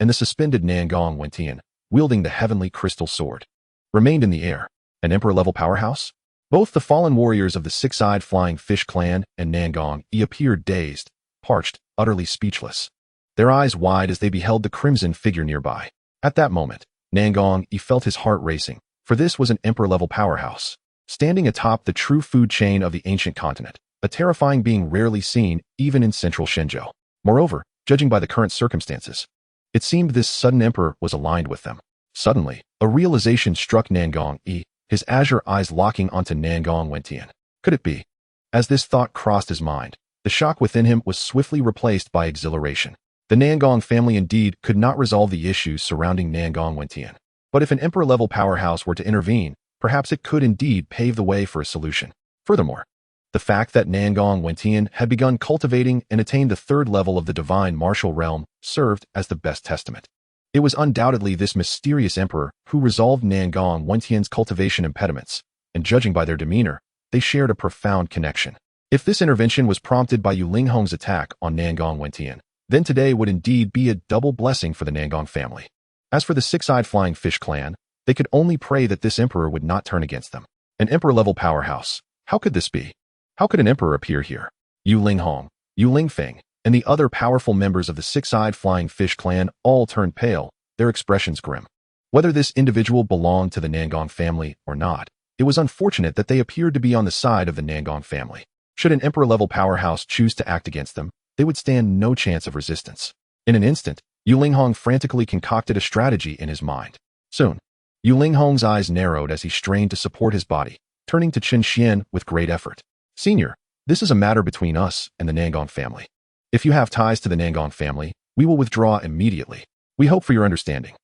and the suspended Nangong Wentian, wielding the heavenly crystal sword, remained in the air. An emperor-level powerhouse? Both the fallen warriors of the six-eyed flying fish clan and Nangong appeared dazed, parched, utterly speechless, their eyes wide as they beheld the crimson figure nearby. At that moment, Nangong felt his heart racing, for this was an emperor-level powerhouse, standing atop the true food chain of the ancient continent, a terrifying being rarely seen even in central Shenzhou. Moreover, judging by the current circumstances, it seemed this sudden emperor was aligned with them. Suddenly, a realization struck Nangong, his azure eyes locking onto Nangong Wentian. Could it be? As this thought crossed his mind, the shock within him was swiftly replaced by exhilaration. The Nangong family indeed could not resolve the issues surrounding Nangong Wentian. But if an emperor-level powerhouse were to intervene, perhaps it could indeed pave the way for a solution. Furthermore, the fact that Nangong Wentian had begun cultivating and attained the 3rd level of the divine martial realm served as the best testament. It was undoubtedly this mysterious emperor who resolved Nangong Wentian's cultivation impediments, and judging by their demeanor, they shared a profound connection. If this intervention was prompted by Yuling's attack on Nangong Wentian, then today would indeed be a double blessing for the Nangong family. As for the six-eyed flying fish clan, they could only pray that this emperor would not turn against them. An emperor-level powerhouse. How could this be? How could an emperor appear here? Yuliang, Yulingfeng, and the other powerful members of the six-eyed flying fish clan all turned pale, their expressions grim. Whether this individual belonged to the Nangong family or not, it was unfortunate that they appeared to be on the side of the Nangong family. Should an emperor-level powerhouse choose to act against them, they would stand no chance of resistance. In an instant, Yuliang frantically concocted a strategy in his mind. Soon, Yuling's eyes narrowed as he strained to support his body, turning to Chen Xuan with great effort. Senior, this is a matter between us and the Nangong family. If you have ties to the Nangong family, we will withdraw immediately. We hope for your understanding.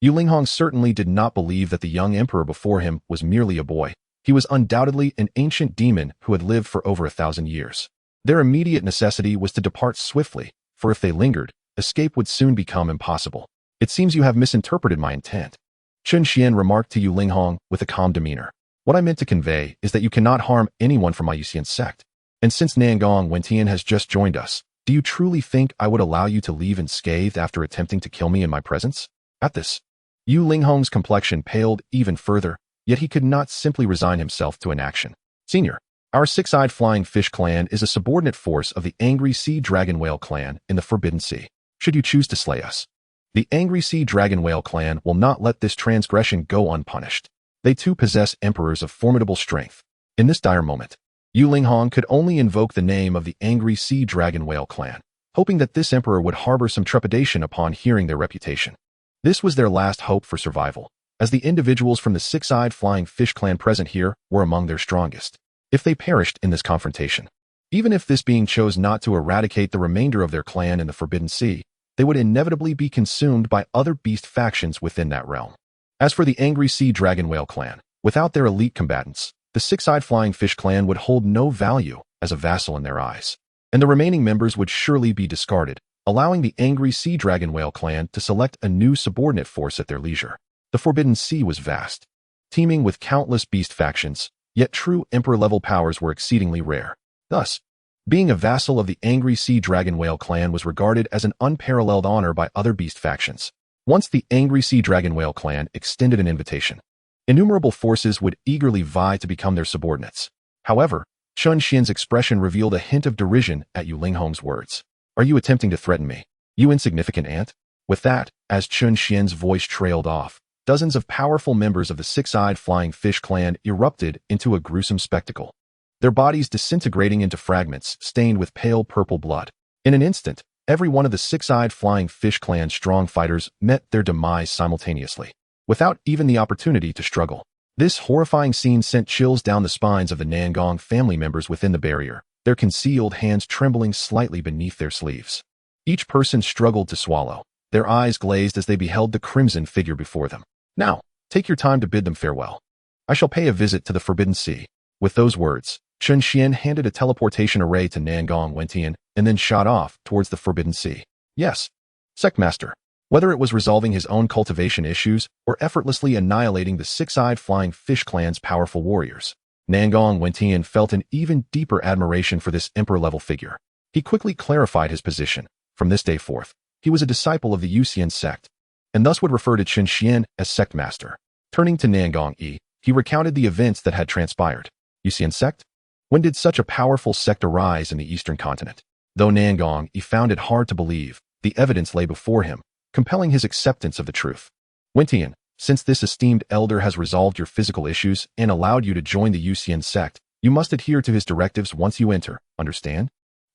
Yu Linghong certainly did not believe that the young emperor before him was merely a boy. He was undoubtedly an ancient demon who had lived for over 1,000 years. Their immediate necessity was to depart swiftly, for if they lingered, escape would soon become impossible. It seems you have misinterpreted my intent. Chen Xuan remarked to Yu Linghong with a calm demeanor. What I meant to convey is that you cannot harm anyone from my Yusian sect. And since Nangong Wentian has just joined us, do you truly think I would allow you to leave unscathed after attempting to kill me in my presence? At this, Yu Linghong's complexion paled even further, yet he could not simply resign himself to inaction. Senior, our six-eyed flying fish clan is a subordinate force of the angry sea dragon whale clan in the Forbidden Sea. Should you choose to slay us, the angry sea dragon whale clan will not let this transgression go unpunished. They too possess emperors of formidable strength. In this dire moment, Yu Linghong could only invoke the name of the angry sea dragon whale clan, hoping that this emperor would harbor some trepidation upon hearing their reputation. This was their last hope for survival, as the individuals from the six-eyed flying fish clan present here were among their strongest. If they perished in this confrontation, even if this being chose not to eradicate the remainder of their clan in the Forbidden Sea, they would inevitably be consumed by other beast factions within that realm. As for the angry sea dragon whale clan, without their elite combatants, the six-eyed flying fish clan would hold no value as a vassal in their eyes, and the remaining members would surely be discarded, allowing the angry sea dragon whale clan to select a new subordinate force at their leisure. The Forbidden Sea was vast, teeming with countless beast factions, yet true emperor-level powers were exceedingly rare. Thus, being a vassal of the angry sea dragon whale clan was regarded as an unparalleled honor by other beast factions. Once the angry sea dragon whale clan extended an invitation, innumerable forces would eagerly vie to become their subordinates. However, Chen Xuan's expression revealed a hint of derision at Yu Linghong's words. Are you attempting to threaten me, you insignificant ant? With that, as Chen Xuan's voice trailed off, dozens of powerful members of the six-eyed flying fish clan erupted into a gruesome spectacle, their bodies disintegrating into fragments stained with pale purple blood. In an instant, every one of the six-eyed flying fish clan's strong fighters met their demise simultaneously, without even the opportunity to struggle. This horrifying scene sent chills down the spines of the Nangong family members within the barrier, their concealed hands trembling slightly beneath their sleeves. Each person struggled to swallow, their eyes glazed as they beheld the crimson figure before them. Now, take your time to bid them farewell. I shall pay a visit to the Forbidden Sea. With those words, Chen Xuan handed a teleportation array to Nangong Wentian and then shot off towards the Forbidden Sea. Yes, Sectmaster. Whether it was resolving his own cultivation issues or effortlessly annihilating the six-eyed flying fish clan's powerful warriors, Nangong Wentian felt an even deeper admiration for this emperor-level figure. He quickly clarified his position. From this day forth, he was a disciple of the Yusian sect, and thus would refer to Chen Xuan as Sectmaster. Turning to Nangong Yi, he recounted the events that had transpired. Yusian sect? When did such a powerful sect arise in the eastern continent? Though Nangong Yi found it hard to believe, the evidence lay before him, compelling his acceptance of the truth. Wentian, since this esteemed elder has resolved your physical issues and allowed you to join the Yusian sect, you must adhere to his directives once you enter, understand?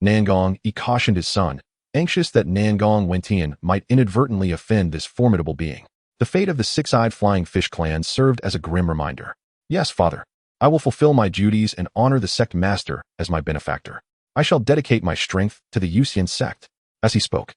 Nangong Yi cautioned his son, anxious that Nangong Wentian might inadvertently offend this formidable being. The fate of the six-eyed flying fish clan served as a grim reminder. Yes, father. I will fulfill my duties and honor the sect master as my benefactor. I shall dedicate my strength to the Yusian sect. As he spoke,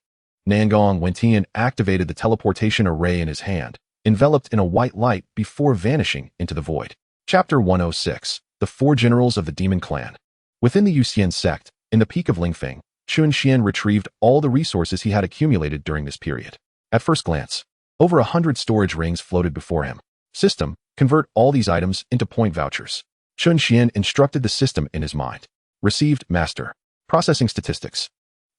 Nangong Wentian activated the teleportation array in his hand, enveloped in a white light before vanishing into the void. Chapter 106. The Four Generals of the Demon Clan. Within the Yusian sect, in the peak of Lingfeng, Chen Xuan retrieved all the resources he had accumulated during this period. At first glance, over 100 storage rings floated before him. System, convert all these items into point vouchers. Chen Xuan instructed the system in his mind. Received, Master. Processing statistics.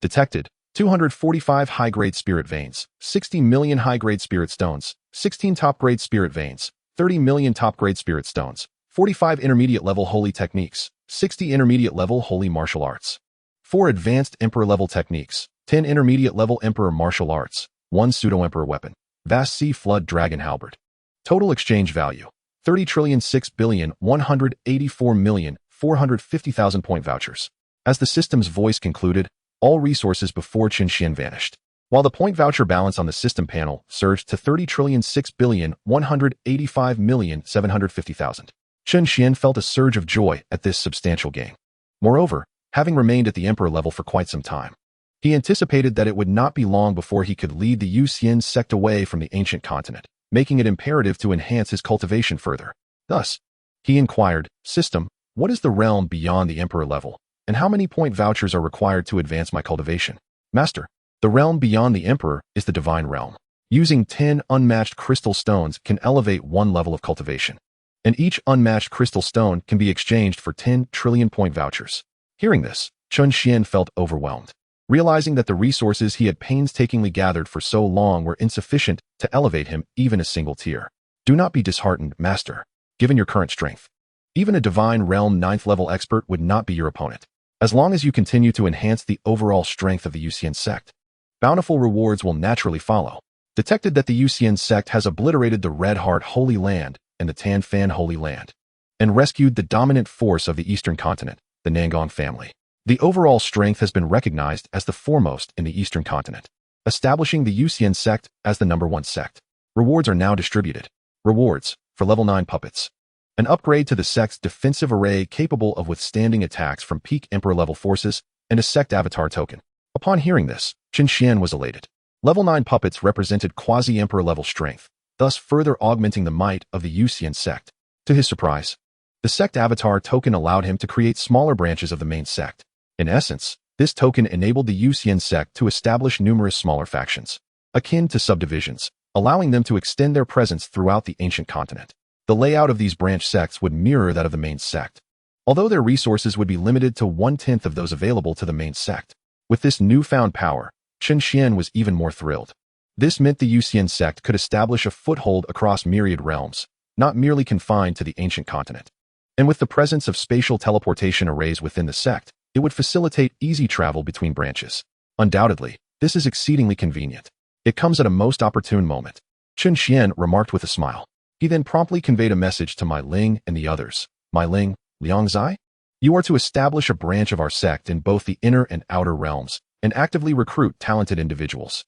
Detected, 245 high-grade spirit veins, 60 million high-grade spirit stones, 16 top-grade spirit veins, 30 million top-grade spirit stones, 45 intermediate-level holy techniques, 60 intermediate-level holy martial arts, 4 advanced emperor-level techniques, 10 intermediate-level emperor martial arts, 1 pseudo-emperor weapon, vast sea flood dragon halberd. Total exchange value, 30,6,184,450,000 point vouchers. As the system's voice concluded, all resources before Chen Xuan vanished, while the point voucher balance on the system panel surged to 30,6,185,750,000. Chen Xuan felt a surge of joy at this substantial gain. Moreover, having remained at the emperor level for quite some time, he anticipated that it would not be long before he could lead the Yusian sect away from the ancient continent. making it imperative to enhance his cultivation further. Thus, he inquired, "System, what is the realm beyond the Emperor level, and how many point vouchers are required to advance my cultivation?" "Master, the realm beyond the Emperor is the Divine Realm. Using 10 unmatched crystal stones can elevate one level of cultivation, and each unmatched crystal stone can be exchanged for 10 trillion point vouchers." Hearing this, Chen Xuan felt overwhelmed, realizing that the resources he had painstakingly gathered for so long were insufficient to elevate him even a single tier. "Do not be disheartened, Master, given your current strength. Even a Divine Realm 9th level expert would not be your opponent. As long as you continue to enhance the overall strength of the Yusian sect, bountiful rewards will naturally follow." Detected that the Yusian sect has obliterated the Red Heart Holy Land and the Tan Fan Holy Land, and rescued the dominant force of the Eastern continent, the Nangong family. The overall strength has been recognized as the foremost in the Eastern continent, establishing the Yusian sect as the #1 sect. Rewards are now distributed. Rewards for level 9 puppets. An upgrade to the sect's defensive array capable of withstanding attacks from peak Emperor level forces, and a sect avatar token. Upon hearing this, Chen Xuan was elated. Level 9 puppets represented quasi-Emperor level strength, thus further augmenting the might of the Yusian sect. To his surprise, the sect avatar token allowed him to create smaller branches of the main sect. In essence, this token enabled the Yusian sect to establish numerous smaller factions, akin to subdivisions, allowing them to extend their presence throughout the ancient continent. The layout of these branch sects would mirror that of the main sect, although their resources would be limited to 1/10 of those available to the main sect. With this newfound power, Chen Xuan was even more thrilled. This meant the Yusian sect could establish a foothold across myriad realms, not merely confined to the ancient continent. And with the presence of spatial teleportation arrays within the sect, it would facilitate easy travel between branches. Undoubtedly, this is exceedingly convenient. It comes at a most opportune moment, Chen Xuan remarked with a smile. He then promptly conveyed a message to Mai Ling and the others. "Mai Ling, Liang Zai, you are to establish a branch of our sect in both the inner and outer realms, and actively recruit talented individuals.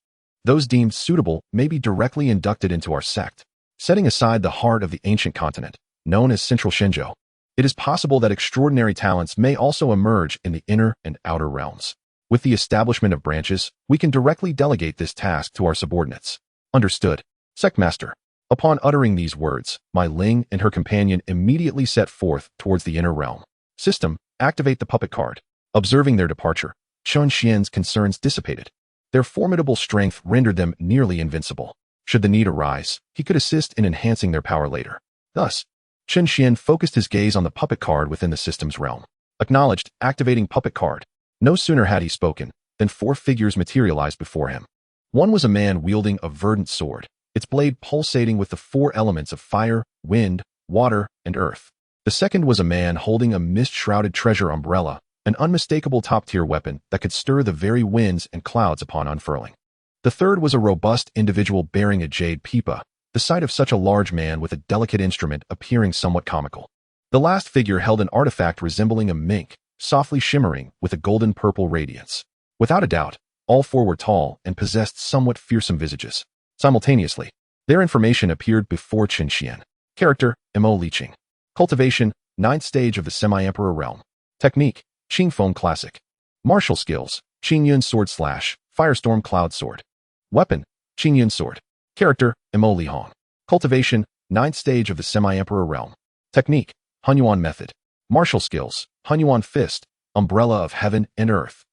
Those deemed suitable may be directly inducted into our sect." Setting aside the heart of the ancient continent, known as Central Shenzhou, it is possible that extraordinary talents may also emerge in the inner and outer realms. With the establishment of branches, we can directly delegate this task to our subordinates. "Understood, Sectmaster." Upon uttering these words, Mai Ling and her companion immediately set forth towards the inner realm. "System, activate the puppet card." Observing their departure, Chen Xuan's concerns dissipated. Their formidable strength rendered them nearly invincible. Should the need arise, he could assist in enhancing their power later. Thus, Chen Xuan focused his gaze on the puppet card within the system's realm. Acknowledged, activating puppet card. No sooner had he spoken, than 4 figures materialized before him. One was a man wielding a verdant sword, its blade pulsating with the 4 elements of fire, wind, water, and earth. The second was a man holding a mist-shrouded treasure umbrella, an unmistakable top-tier weapon that could stir the very winds and clouds upon unfurling. The third was a robust individual bearing a jade pipa, the sight of such a large man with a delicate instrument appearing somewhat comical. The last figure held an artifact resembling a mink, softly shimmering with a golden-purple radiance. Without a doubt, all 4 were tall and possessed somewhat fearsome visages. Simultaneously, their information appeared before Chen Xuan. Character, Mo Liqing. Cultivation, 9th stage of the Semi-Emperor realm. Technique, Qingfeng Classic. Martial skills, Qingyun Sword Slash, Firestorm Cloud Sword. Weapon, Qingyun Sword. Character, Mo Lihong. Cultivation, 9th stage of the Semi-Emperor realm. Technique, Hunyuan Method. Martial skills, Hunyuan Fist, Umbrella of Heaven and Earth.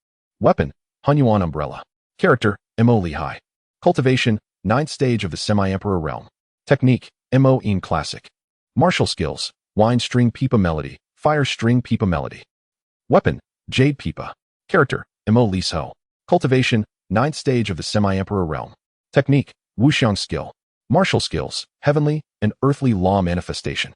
Weapon, Hunyuan Umbrella. Character, Mo Lihai. Cultivation, 9th stage of the Semi-Emperor realm. Technique, Mo In Classic. Martial skills, Wine String Pipa Melody, Fire String Pipa Melody. Weapon, Jade Pipa. Character, Mo Liso. Cultivation, 9th stage of the Semi-Emperor realm. Technique, Wuxiang Skill. Martial skills, Heavenly and Earthly Law Manifestation.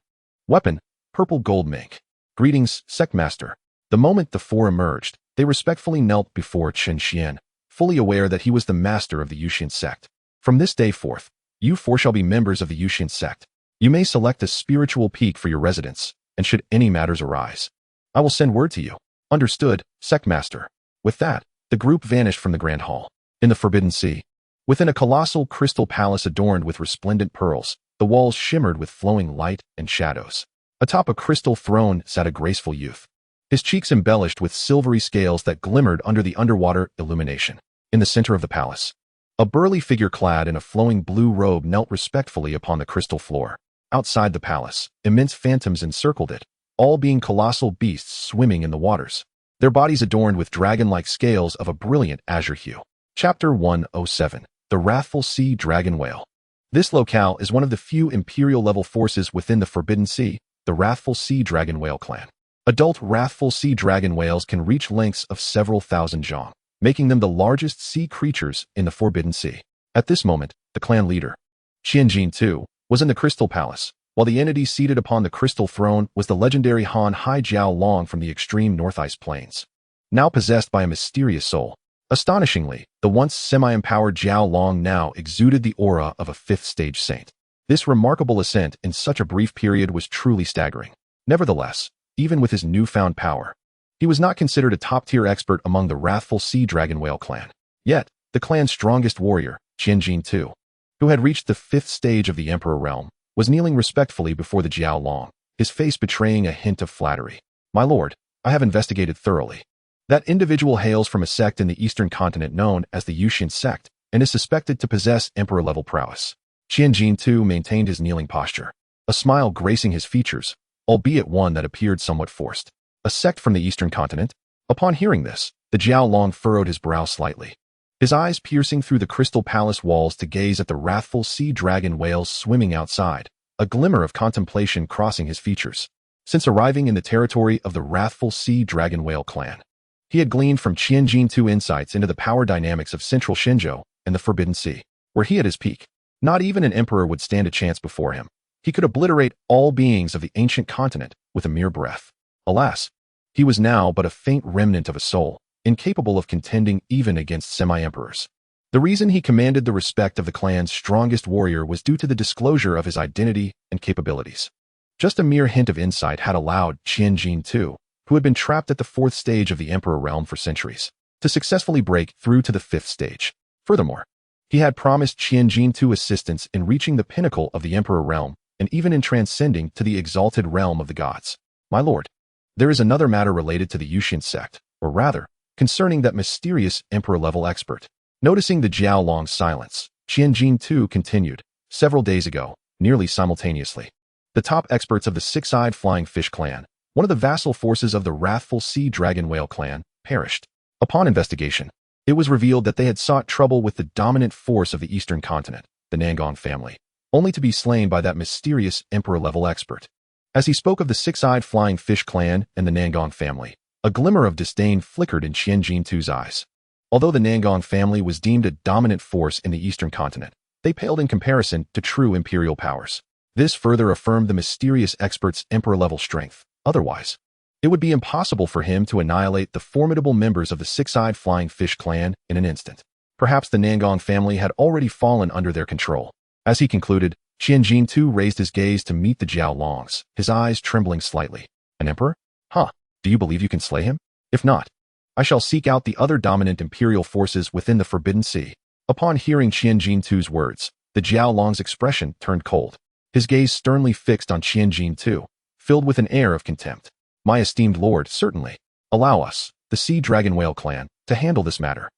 Weapon, Purple Gold Mink. Greetings, Sectmaster. The moment the 4 emerged, they respectfully knelt before Chen Xuan, fully aware that he was the master of the Yusian sect. "From this day forth, you 4 shall be members of the Yusian sect. You may select a spiritual peak for your residence, and should any matters arise, I will send word to you." "Understood, Sectmaster." With that, the group vanished from the Grand Hall. In the Forbidden Sea, within a colossal crystal palace adorned with resplendent pearls, the walls shimmered with flowing light and shadows. Atop a crystal throne sat a graceful youth, his cheeks embellished with silvery scales that glimmered under the underwater illumination. In the center of the palace, A burly figure clad in a flowing blue robe knelt respectfully upon the crystal floor. Outside the palace, immense phantoms encircled it, all being colossal beasts swimming in the waters, their bodies adorned with dragon-like scales of a brilliant azure hue. Chapter 107. The Wrathful Sea Dragon Whale. This locale is one of the few Imperial-level forces within the Forbidden Sea, the Wrathful Sea Dragon Whale clan. Adult Wrathful Sea Dragon Whales can reach lengths of several thousand zhang, making them the largest sea creatures in the Forbidden Sea. At this moment, the clan leader, Qianjin II, was in the Crystal Palace, while the entity seated upon the Crystal Throne was the legendary Han Hai Jiao Long from the extreme North Ice Plains, now possessed by a mysterious soul. Astonishingly, the once semi-empowered Jiao Long now exuded the aura of a fifth-stage saint. This remarkable ascent in such a brief period was truly staggering. Nevertheless, even with his newfound power, he was not considered a top-tier expert among the Wrathful Sea Dragon Whale clan. Yet, the clan's strongest warrior, Qianjin II, who had reached the fifth stage of the Emperor realm, was kneeling respectfully before the Jiao Long, his face betraying a hint of flattery. "My lord, I have investigated thoroughly. That individual hails from a sect in the eastern continent known as the Yusian Sect and is suspected to possess emperor-level prowess." Qianjin II maintained his kneeling posture, a smile gracing his features, albeit one that appeared somewhat forced. A sect from the eastern continent? Upon hearing this, the Jiao Long furrowed his brow slightly, his eyes piercing through the crystal palace walls to gaze at the wrathful sea dragon whales swimming outside, a glimmer of contemplation crossing his features. Since arriving in the territory of the wrathful sea dragon whale clan, he had gleaned from Qianjin II insights into the power dynamics of central Xinzhou and the Forbidden Sea, where he at his peak. Not even an emperor would stand a chance before him. He could obliterate all beings of the ancient continent with a mere breath. Alas, he was now but a faint remnant of a soul, incapable of contending even against semi-emperors. The reason he commanded the respect of the clan's strongest warrior was due to the disclosure of his identity and capabilities. Just a mere hint of insight had allowed Qianjin II, who had been trapped at the fourth stage of the Emperor realm for centuries, to successfully break through to the fifth stage. Furthermore, he had promised Qianjin II assistance in reaching the pinnacle of the Emperor realm and even in transcending to the exalted realm of the gods. "My lord, there is another matter related to the Yusian sect, or rather, concerning that mysterious emperor-level expert." Noticing the Jiao Long's silence, Qianjin II continued, "Several days ago, nearly simultaneously, the top experts of the six-eyed flying fish clan, one of the vassal forces of the wrathful sea dragon whale clan, perished. Upon investigation, it was revealed that they had sought trouble with the dominant force of the eastern continent, the Nangong family, only to be slain by that mysterious emperor-level expert." As he spoke of the six-eyed flying fish clan and the Nangong family, a glimmer of disdain flickered in Qianjin II's eyes. Although the Nangong family was deemed a dominant force in the eastern continent, they paled in comparison to true imperial powers. This further affirmed the mysterious expert's emperor-level strength. Otherwise, it would be impossible for him to annihilate the formidable members of the six-eyed flying fish clan in an instant. Perhaps the Nangong family had already fallen under their control. As he concluded, Qianjin II raised his gaze to meet the Jiao Long's, his eyes trembling slightly. "An emperor? Huh, do you believe you can slay him? If not, I shall seek out the other dominant imperial forces within the Forbidden Sea." Upon hearing Qianjin II's words, the Jiao Long's expression turned cold, his gaze sternly fixed on Qianjin II, filled with an air of contempt. "My esteemed lord, certainly. Allow us, the Sea Dragon Whale clan, to handle this matter.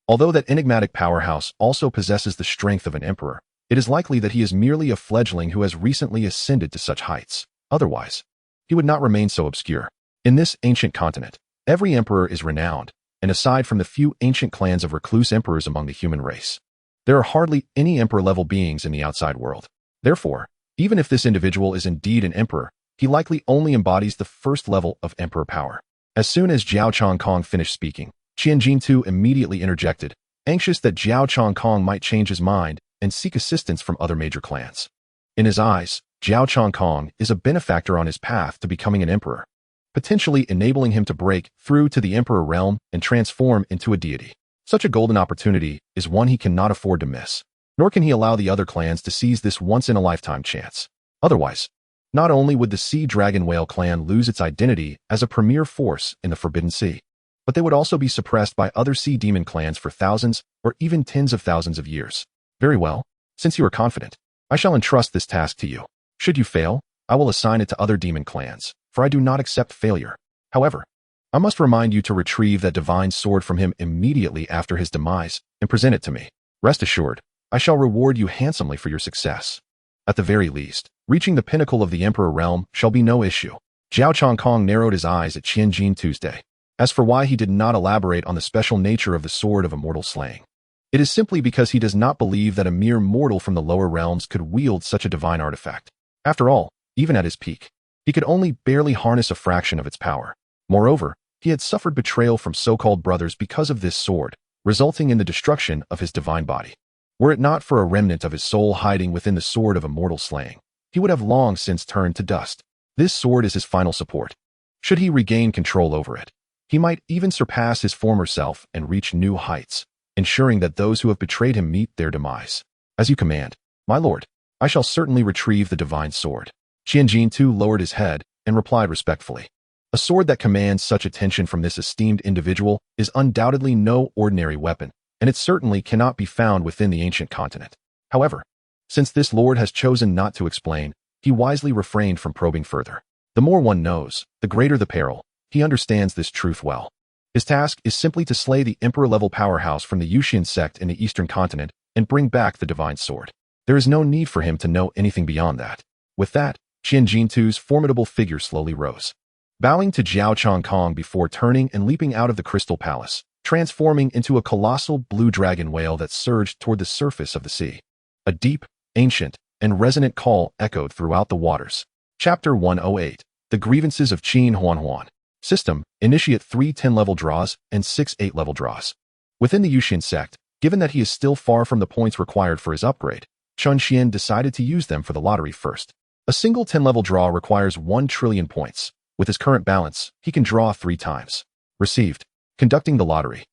Although that enigmatic powerhouse also possesses the strength of an emperor, it is likely that he is merely a fledgling who has recently ascended to such heights. Otherwise, he would not remain so obscure. In this ancient continent, every emperor is renowned, and aside from the few ancient clans of recluse emperors among the human race, there are hardly any emperor-level beings in the outside world. Therefore, even if this individual is indeed an emperor, he likely only embodies the first level of emperor power." As soon as Jiao Changkong finished speaking, Qianjin II immediately interjected, anxious that Jiao Changkong might change his mind and seek assistance from other major clans. In his eyes, Jiao Changkong is a benefactor on his path to becoming an emperor, potentially enabling him to break through to the emperor realm and transform into a deity. Such a golden opportunity is one he cannot afford to miss, nor can he allow the other clans to seize this once-in-a-lifetime chance. Otherwise, not only would the Sea Dragon Whale clan lose its identity as a premier force in the Forbidden Sea, but they would also be suppressed by other sea demon clans for thousands or even tens of thousands of years. "Very well, since you are confident, I shall entrust this task to you. Should you fail, I will assign it to other demon clans, for I do not accept failure. However, I must remind you to retrieve that divine sword from him immediately after his demise and present it to me." Rest assured, I shall reward you handsomely for your success. At the very least, reaching the pinnacle of the Emperor realm shall be no issue. Zhao Chongkong narrowed his eyes at Qian Jin Tuesday. As for why he did not elaborate on the special nature of the Sword of Immortal Slaying, it is simply because he does not believe that a mere mortal from the lower realms could wield such a divine artifact. After all, even at his peak, he could only barely harness a fraction of its power. Moreover, he had suffered betrayal from so-called brothers because of this sword, resulting in the destruction of his divine body. Were it not for a remnant of his soul hiding within the Sword of Immortal Slaying, he would have long since turned to dust. This sword is his final support. Should he regain control over it, he might even surpass his former self and reach new heights, ensuring that those who have betrayed him meet their demise. As you command, my lord, I shall certainly retrieve the divine sword. Qian Jin too lowered his head and replied respectfully. A sword that commands such attention from this esteemed individual is undoubtedly no ordinary weapon, and it certainly cannot be found within the ancient continent. However, since this lord has chosen not to explain, he wisely refrained from probing further. The more one knows, the greater the peril. He understands this truth well. His task is simply to slay the emperor-level powerhouse from the Yusian sect in the eastern continent and bring back the divine sword. There is no need for him to know anything beyond that. With that, Qian Jintu's formidable figure slowly rose, bowing to Zhao Chongkong before turning and leaping out of the crystal palace, transforming into a colossal blue dragon whale that surged toward the surface of the sea. A deep, ancient, and resonant call echoed throughout the waters. Chapter 108. The Grievances of Qin Huan. System: Initiate 3 10-level draws and 6 8-level draws. Within the Yusian sect, given that he is still far from the points required for his upgrade, Chen Xuan decided to use them for the lottery first. A single 10-level draw requires 1 trillion points. With his current balance, he can draw 3 times. Received. Conducting the lottery.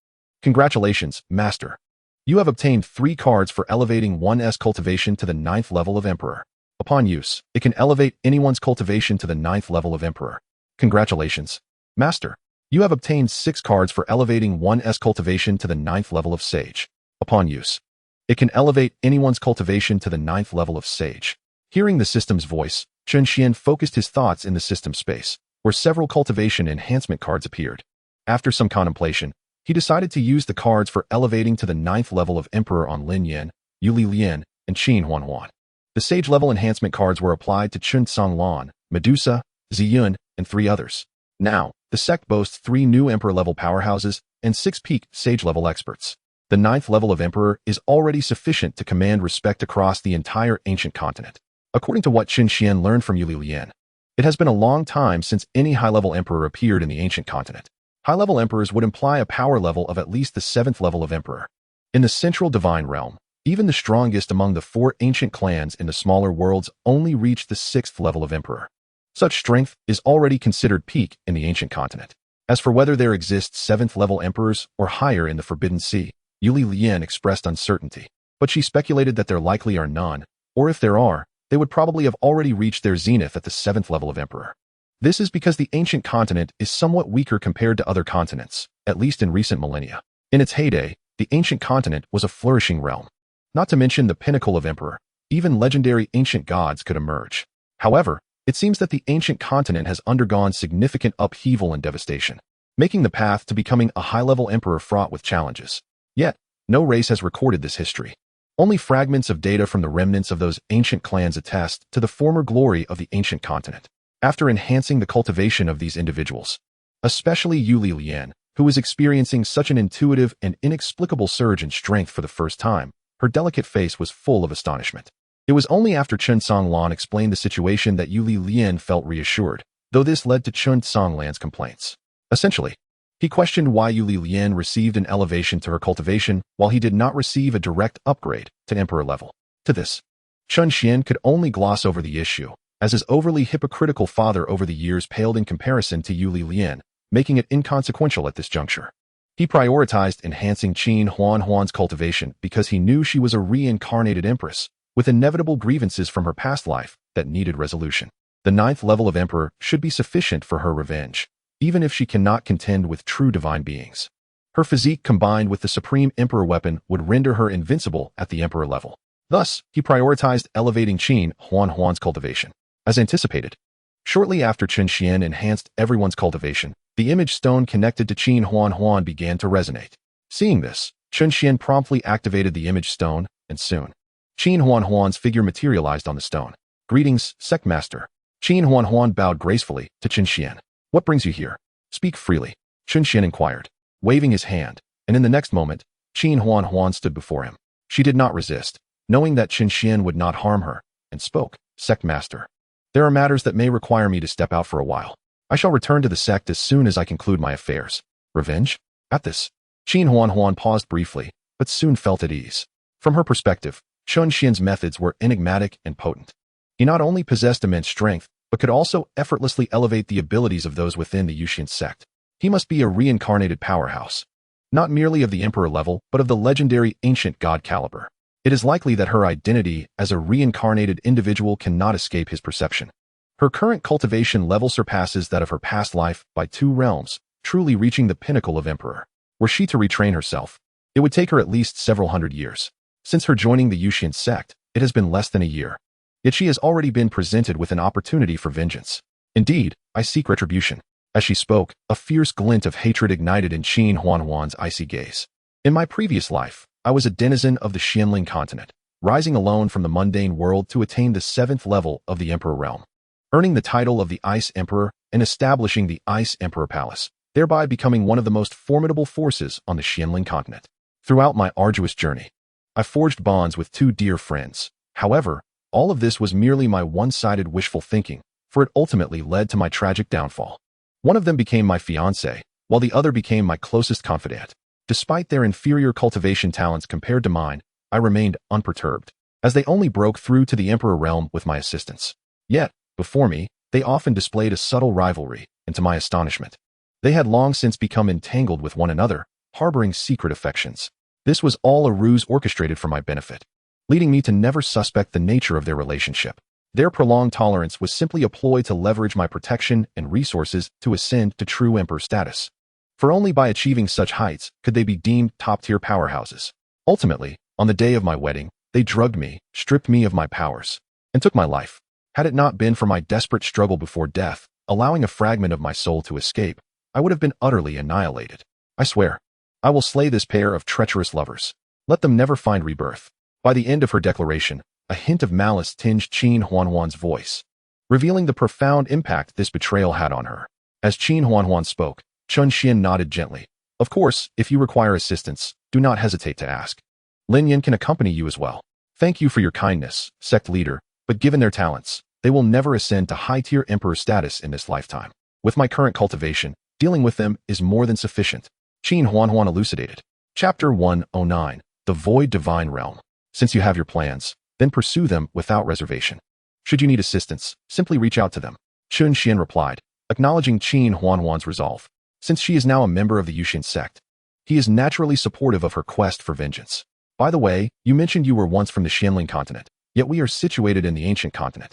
Congratulations, Master. You have obtained 3 cards for elevating 1's cultivation to the 9th level of Emperor. Upon use, it can elevate anyone's cultivation to the 9th level of Emperor. Congratulations, Master. You have obtained 6 cards for elevating 1's cultivation to the 9th level of Sage. Upon use, it can elevate anyone's cultivation to the 9th level of Sage. Hearing the system's voice, Chen Xuan focused his thoughts in the system space, where several cultivation enhancement cards appeared. After some contemplation, he decided to use the cards for elevating to the 9th level of Emperor on Lin Yan, Yu Li Lian, and Qin Huan. The Sage level enhancement cards were applied to Chun Song Lan, Medusa, Ziyun, and 3 others. Now, the sect boasts 3 new Emperor-level powerhouses and 6 peak Sage-level experts. The 9th level of Emperor is already sufficient to command respect across the entire ancient continent. According to what Chen Xuan learned from Yu Li Lian, it has been a long time since any high-level Emperor appeared in the ancient continent. High-level Emperors would imply a power level of at least the 7th level of Emperor. In the central divine realm, even the strongest among the 4 ancient clans in the smaller worlds only reach the 6th level of Emperor. Such strength is already considered peak in the ancient continent. As for whether there exists 7th level emperors or higher in the Forbidden Sea, Yu Li Lian expressed uncertainty, but she speculated that there likely are none, or if there are, they would probably have already reached their zenith at the 7th level of Emperor. This is because the ancient continent is somewhat weaker compared to other continents, at least in recent millennia. In its heyday, the ancient continent was a flourishing realm. Not to mention the pinnacle of Emperor, even legendary ancient gods could emerge. However, it seems that the ancient continent has undergone significant upheaval and devastation, making the path to becoming a high-level emperor fraught with challenges. Yet, no race has recorded this history. Only fragments of data from the remnants of those ancient clans attest to the former glory of the ancient continent. After enhancing the cultivation of these individuals, especially Yu Li Lian, who was experiencing such an intuitive and inexplicable surge in strength for the first time, her delicate face was full of astonishment. It was only after Chen Songlan explained the situation that Yu Li Lian felt reassured, though this led to Chen Songlan's complaints. Essentially, he questioned why Yu Li Lian received an elevation to her cultivation while he did not receive a direct upgrade to emperor level. To this, Chen Xuan could only gloss over the issue, as his overly hypocritical father over the years paled in comparison to Yu Li Lian, making it inconsequential at this juncture. He prioritized enhancing Qin Huan's cultivation because he knew she was a reincarnated empress, with inevitable grievances from her past life that needed resolution. The 9th level of Emperor should be sufficient for her revenge, even if she cannot contend with true divine beings. Her physique combined with the Supreme Emperor weapon would render her invincible at the Emperor level. Thus, he prioritized elevating Qin Huan's cultivation. As anticipated, shortly after Chen Xuan enhanced everyone's cultivation, the image stone connected to Qin Huan began to resonate. Seeing this, Chen Xuan promptly activated the image stone, and soon, Chen Xuan's figure materialized on the stone. Greetings, Sect Master. Chen Xuan bowed gracefully to Chen Xuan. What brings you here? Speak freely, Chen Xuan inquired, waving his hand, and in the next moment, Chen Xuan stood before him. She did not resist, knowing that Chen Xuan would not harm her, and spoke, Sect Master. There are matters that may require me to step out for a while. I shall return to the sect as soon as I conclude my affairs. Revenge? At this, Chen Xuan paused briefly, but soon felt at ease. From her perspective, Chen Xuan's methods were enigmatic and potent. He not only possessed immense strength, but could also effortlessly elevate the abilities of those within the Yusian sect. He must be a reincarnated powerhouse, not merely of the emperor level, but of the legendary ancient god caliber. It is likely that her identity as a reincarnated individual cannot escape his perception. Her current cultivation level surpasses that of her past life by 2 realms, truly reaching the pinnacle of emperor. Were she to retrain herself, it would take her at least several hundred years. Since her joining the Yusian sect, it has been less than a year. Yet she has already been presented with an opportunity for vengeance. Indeed, I seek retribution. As she spoke, a fierce glint of hatred ignited in Chen Xuan's icy gaze. In my previous life, I was a denizen of the Xianling continent, rising alone from the mundane world to attain the 7th level of the Emperor realm, earning the title of the Ice Emperor and establishing the Ice Emperor Palace, thereby becoming one of the most formidable forces on the Xianling continent. Throughout my arduous journey, I forged bonds with 2 dear friends. However, all of this was merely my one-sided wishful thinking, for it ultimately led to my tragic downfall. One of them became my fiancé, while the other became my closest confidant. Despite their inferior cultivation talents compared to mine, I remained unperturbed, as they only broke through to the Emperor realm with my assistance. Yet, before me, they often displayed a subtle rivalry, and to my astonishment, they had long since become entangled with one another, harboring secret affections. This was all a ruse orchestrated for my benefit, leading me to never suspect the nature of their relationship. Their prolonged tolerance was simply a ploy to leverage my protection and resources to ascend to true emperor status. For only by achieving such heights could they be deemed top-tier powerhouses. Ultimately, on the day of my wedding, they drugged me, stripped me of my powers, and took my life. Had it not been for my desperate struggle before death, allowing a fragment of my soul to escape, I would have been utterly annihilated. I swear, I will slay this pair of treacherous lovers. Let them never find rebirth. By the end of her declaration, a hint of malice tinged Chen Xuan's voice, revealing the profound impact this betrayal had on her. As Chen Xuan spoke, Chen Xuan nodded gently. Of course, if you require assistance, do not hesitate to ask. Lin Yin can accompany you as well. Thank you for your kindness, sect leader, but given their talents, they will never ascend to high-tier emperor status in this lifetime. With my current cultivation, dealing with them is more than sufficient. Chen Xuan elucidated. Chapter 109, The Void Divine Realm. Since you have your plans, then pursue them without reservation. Should you need assistance, simply reach out to them. Chen Xuan replied, acknowledging Chen Xuan's resolve. Since she is now a member of the Yusian sect, he is naturally supportive of her quest for vengeance. By the way, you mentioned you were once from the Xianling continent, yet we are situated in the ancient continent.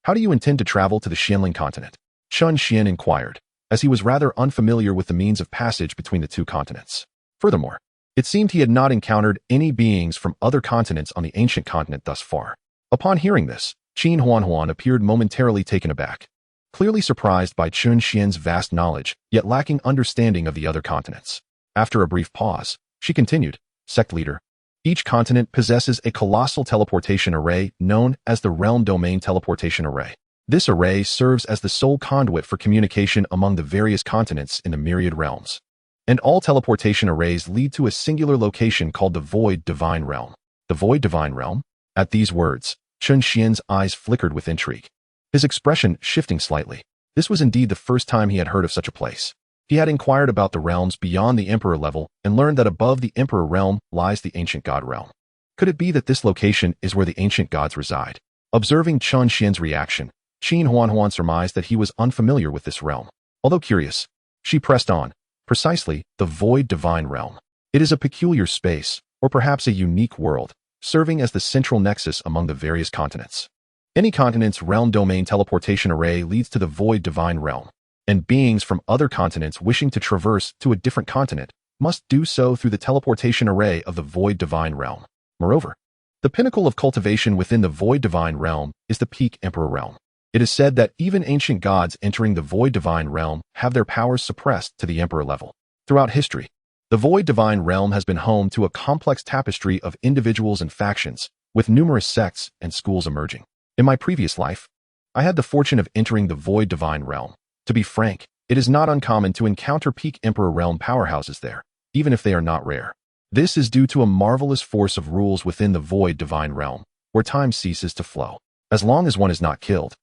How do you intend to travel to the Xianling continent? Chen Xuan inquired, as he was rather unfamiliar with the means of passage between the 2 continents. Furthermore, it seemed he had not encountered any beings from other continents on the ancient continent thus far. Upon hearing this, Chen Xuan appeared momentarily taken aback, clearly surprised by Chen Xuan's vast knowledge, yet lacking understanding of the other continents. After a brief pause, she continued, Sect leader, each continent possesses a colossal teleportation array known as the Realm Domain Teleportation Array. This array serves as the sole conduit for communication among the various continents in the myriad realms. And all teleportation arrays lead to a singular location called the Void Divine Realm. The Void Divine Realm? At these words, Chen Xuan's eyes flickered with intrigue, his expression shifting slightly. This was indeed the first time he had heard of such a place. He had inquired about the realms beyond the Emperor level and learned that above the Emperor realm lies the Ancient God realm. Could it be that this location is where the ancient gods reside? Observing Chen Xuan's reaction, Chen Xuan surmised that he was unfamiliar with this realm. Although curious, she pressed on. Precisely, the Void Divine Realm. It is a peculiar space, or perhaps a unique world, serving as the central nexus among the various continents. Any continent's realm domain teleportation array leads to the Void Divine Realm, and beings from other continents wishing to traverse to a different continent must do so through the teleportation array of the Void Divine Realm. Moreover, the pinnacle of cultivation within the Void Divine Realm is the Peak Emperor Realm. It is said that even ancient gods entering the Void Divine Realm have their powers suppressed to the Emperor level. Throughout history, The Void Divine Realm has been home to a complex tapestry of individuals and factions, with numerous sects and schools emerging. In my previous life, I had the fortune of entering the Void Divine Realm. To be frank, it is not uncommon to encounter peak Emperor Realm powerhouses there, even if they are not rare. This is due to a marvelous force of rules within the Void Divine Realm, where time ceases to flow. As long as one is not killed,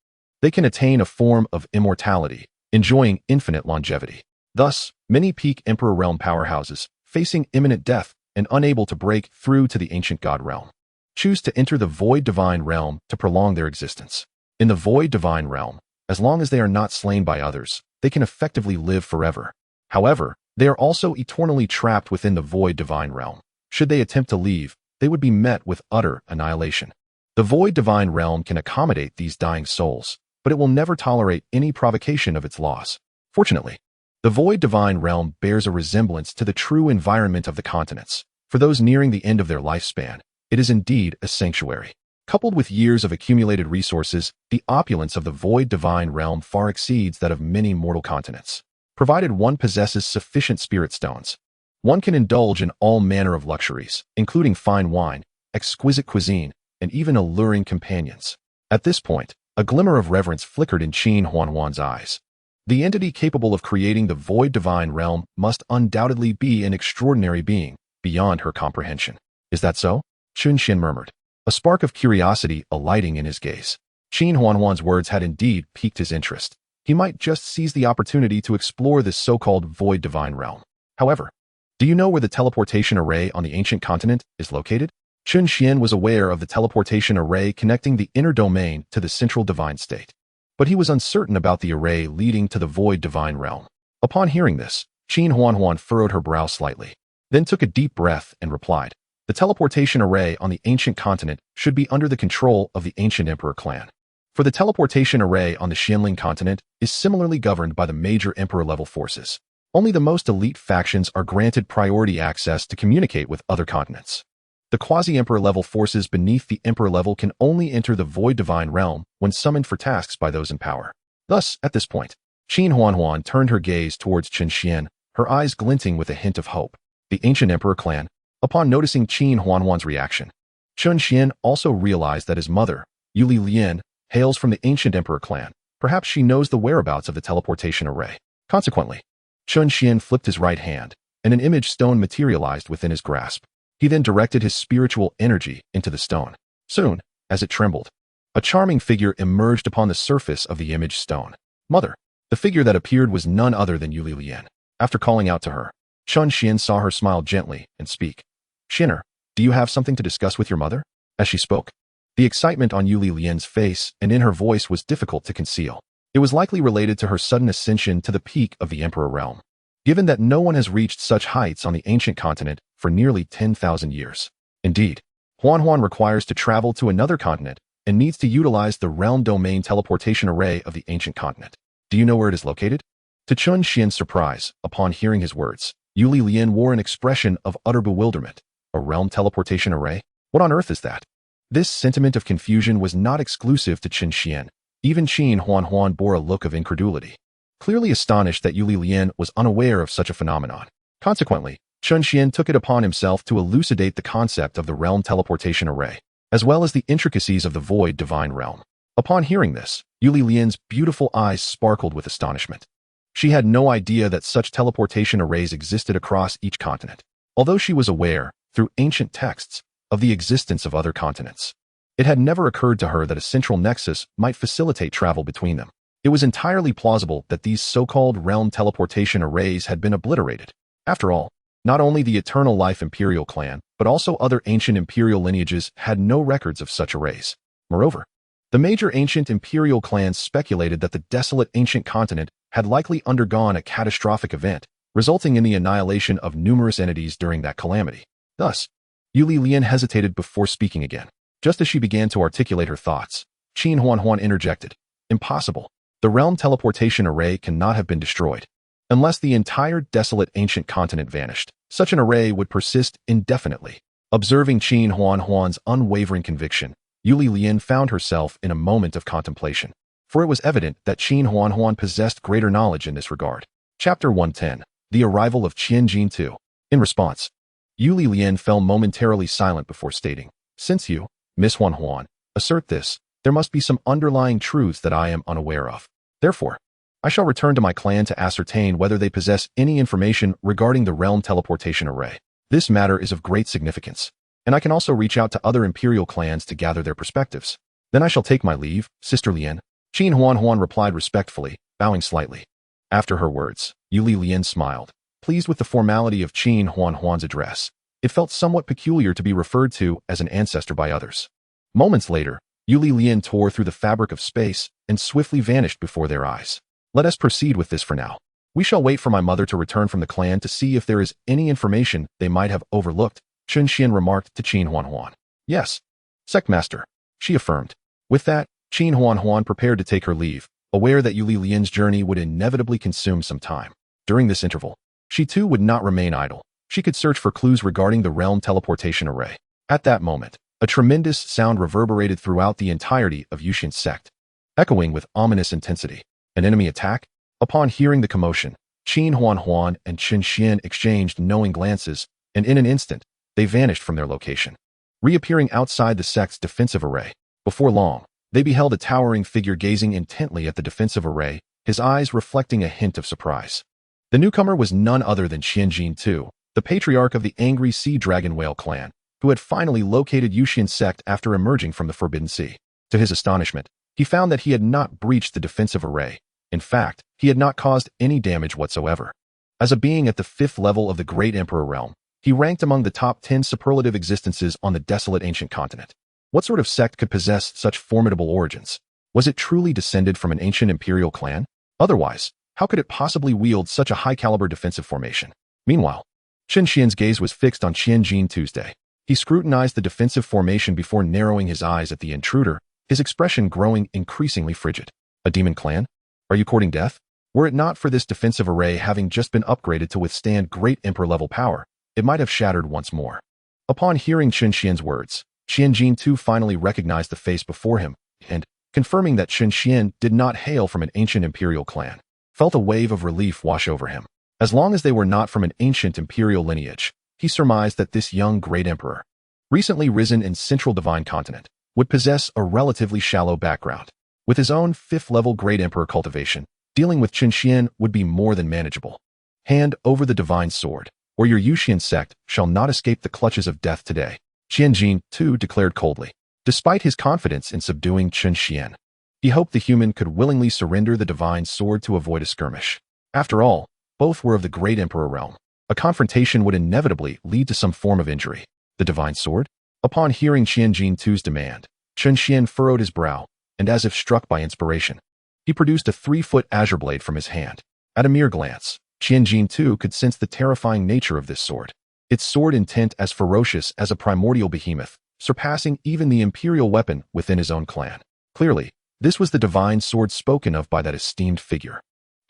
they can attain a form of immortality, enjoying infinite longevity. Thus, many peak Emperor Realm powerhouses, facing imminent death and unable to break through to the ancient God Realm, choose to enter the Void Divine Realm to prolong their existence. In the Void Divine Realm, as long as they are not slain by others, they can effectively live forever. However, they are also eternally trapped within the Void Divine Realm. Should they attempt to leave, they would be met with utter annihilation. The Void Divine Realm can accommodate these dying souls, but it will never tolerate any provocation of its laws. Fortunately, the Void Divine Realm bears a resemblance to the true environment of the continents. For those nearing the end of their lifespan, it is indeed a sanctuary. Coupled with years of accumulated resources, the opulence of the Void Divine Realm far exceeds that of many mortal continents. Provided one possesses sufficient spirit stones, one can indulge in all manner of luxuries, including fine wine, exquisite cuisine, and even alluring companions. At this point, a glimmer of reverence flickered in Chen Xuan's eyes. The entity capable of creating the Void Divine Realm must undoubtedly be an extraordinary being, beyond her comprehension. Is that so? Chen Xuan murmured, a spark of curiosity alighting in his gaze. Chen Xuan's words had indeed piqued his interest. He might just seize the opportunity to explore this so-called Void Divine Realm. However, do you know where the teleportation array on the ancient continent is located? Chen Xuan was aware of the teleportation array connecting the inner domain to the central divine state, but he was uncertain about the array leading to the Void Divine Realm. Upon hearing this, Chen Xuan furrowed her brow slightly, then took a deep breath and replied, the teleportation array on the ancient continent should be under the control of the ancient Emperor clan. For the teleportation array on the Xianling continent is similarly governed by the major Emperor-level forces. Only the most elite factions are granted priority access to communicate with other continents. The quasi-Emperor level forces beneath the Emperor level can only enter the Void Divine Realm when summoned for tasks by those in power. Thus, at this point, Chen Xuan turned her gaze towards Chen Xuan, her eyes glinting with a hint of hope. The ancient Emperor clan, upon noticing Chen Xuan's reaction, Chen Xuan also realized that his mother, Liyang, hails from the ancient Emperor clan. Perhaps she knows the whereabouts of the teleportation array. Consequently, Chen Xuan flipped his right hand, and an image stone materialized within his grasp. He then directed his spiritual energy into the stone. Soon, as it trembled, a charming figure emerged upon the surface of the image stone. Mother. The figure that appeared was none other than Liyang. After calling out to her, Chen Xuan saw her smile gently and speak. Shinner, do you have something to discuss with your mother? As she spoke, the excitement on Liyang's face and in her voice was difficult to conceal. It was likely related to her sudden ascension to the peak of the Emperor realm. Given that no one has reached such heights on the ancient continent for nearly 10,000 years. Indeed, Xuan requires to travel to another continent and needs to utilize the realm domain teleportation array of the ancient continent. Do you know where it is located? To Chen Xuan's surprise, upon hearing his words, Liyang wore an expression of utter bewilderment. A realm teleportation array? What on earth is that? This sentiment of confusion was not exclusive to Chen Xuan. Even Chen Xuan bore a look of incredulity, clearly astonished that Liyang was unaware of such a phenomenon. Consequently, Chen Xuan took it upon himself to elucidate the concept of the realm teleportation array, as well as the intricacies of the Void Divine Realm. Upon hearing this, Liyang's beautiful eyes sparkled with astonishment. She had no idea that such teleportation arrays existed across each continent, although she was aware, through ancient texts, of the existence of other continents. It had never occurred to her that a central nexus might facilitate travel between them. It was entirely plausible that these so-called realm teleportation arrays had been obliterated. After all, not only the Eternal Life Imperial clan, but also other ancient imperial lineages had no records of such arrays. Moreover, the major ancient imperial clans speculated that the desolate ancient continent had likely undergone a catastrophic event, resulting in the annihilation of numerous entities during that calamity. Thus, Liyang hesitated before speaking again. Just as she began to articulate her thoughts, Chen Xuan interjected. Impossible. The realm teleportation array cannot have been destroyed. Unless the entire desolate ancient continent vanished, such an array would persist indefinitely. Observing Chen Xuan's unwavering conviction, Liyang found herself in a moment of contemplation, for it was evident that Chen Xuan possessed greater knowledge in this regard. Chapter 110. The Arrival of Qianjin II. In response, Yu Lilian fell momentarily silent before stating, "Since you, Miss Huan, assert this, there must be some underlying truths that I am unaware of. Therefore, I shall return to my clan to ascertain whether they possess any information regarding the realm teleportation array. This matter is of great significance, and I can also reach out to other imperial clans to gather their perspectives. Then I shall take my leave, Sister Lian." Qin Huan replied respectfully, bowing slightly. After her words, Yu Lilian smiled, pleased with the formality of Qin Huan's address. It felt somewhat peculiar to be referred to as an ancestor by others. Moments later, Yu Lilian tore through the fabric of space and swiftly vanished before their eyes. "Let us proceed with this for now. We shall wait for my mother to return from the clan to see if there is any information they might have overlooked," Chen Xuan remarked to Qin Huan. "Yes, Sectmaster," she affirmed. With that, Qin Huan prepared to take her leave, aware that Yu Lilian's journey would inevitably consume some time. During this interval, she too would not remain idle. She could search for clues regarding the realm teleportation array. At that moment, a tremendous sound reverberated throughout the entirety of Yusian sect, echoing with ominous intensity. An enemy attack? Upon hearing the commotion, Qin Huan and Chen Xuan exchanged knowing glances, and in an instant, they vanished from their location, reappearing outside the sect's defensive array. Before long, they beheld a towering figure gazing intently at the defensive array, his eyes reflecting a hint of surprise. The newcomer was none other than Xianjin II, the patriarch of the angry sea dragon whale clan, who had finally located Yusian sect after emerging from the Forbidden Sea. To his astonishment, he found that he had not breached the defensive array. In fact, he had not caused any damage whatsoever. As a being at the 5th level of the Great Emperor realm, he ranked among the top 10 superlative existences on the desolate ancient continent. What sort of sect could possess such formidable origins? Was it truly descended from an ancient imperial clan? Otherwise, how could it possibly wield such a high-caliber defensive formation? Meanwhile, Chen Xian's gaze was fixed on Xianjin Tuesday. He scrutinized the defensive formation before narrowing his eyes at the intruder, his expression growing increasingly frigid. "A demon clan? Are you courting death?" Were it not for this defensive array having just been upgraded to withstand great emperor-level power, it might have shattered once more. Upon hearing Chen Xian's words, Xianjin too finally recognized the face before him, and, confirming that Chen Xian did not hail from an ancient imperial clan, felt a wave of relief wash over him. As long as they were not from an ancient imperial lineage, he surmised that this young great emperor, recently risen in central divine continent, would possess a relatively shallow background. With his own 5th-level great emperor cultivation, dealing with Chen Xian would be more than manageable. "Hand over the divine sword, or your Yusian sect shall not escape the clutches of death today," Xianjin too declared coldly. Despite his confidence in subduing Chen Xian, he hoped the human could willingly surrender the divine sword to avoid a skirmish. After all, both were of the great emperor realm. A confrontation would inevitably lead to some form of injury. The divine sword? Upon hearing Xianjin too's demand, Chen Xian furrowed his brow, and as if struck by inspiration, he produced a 3-foot azure blade from his hand. At a mere glance, Xianjin too could sense the terrifying nature of this sword. Its sword intent as ferocious as a primordial behemoth, surpassing even the imperial weapon within his own clan. Clearly, this was the divine sword spoken of by that esteemed figure.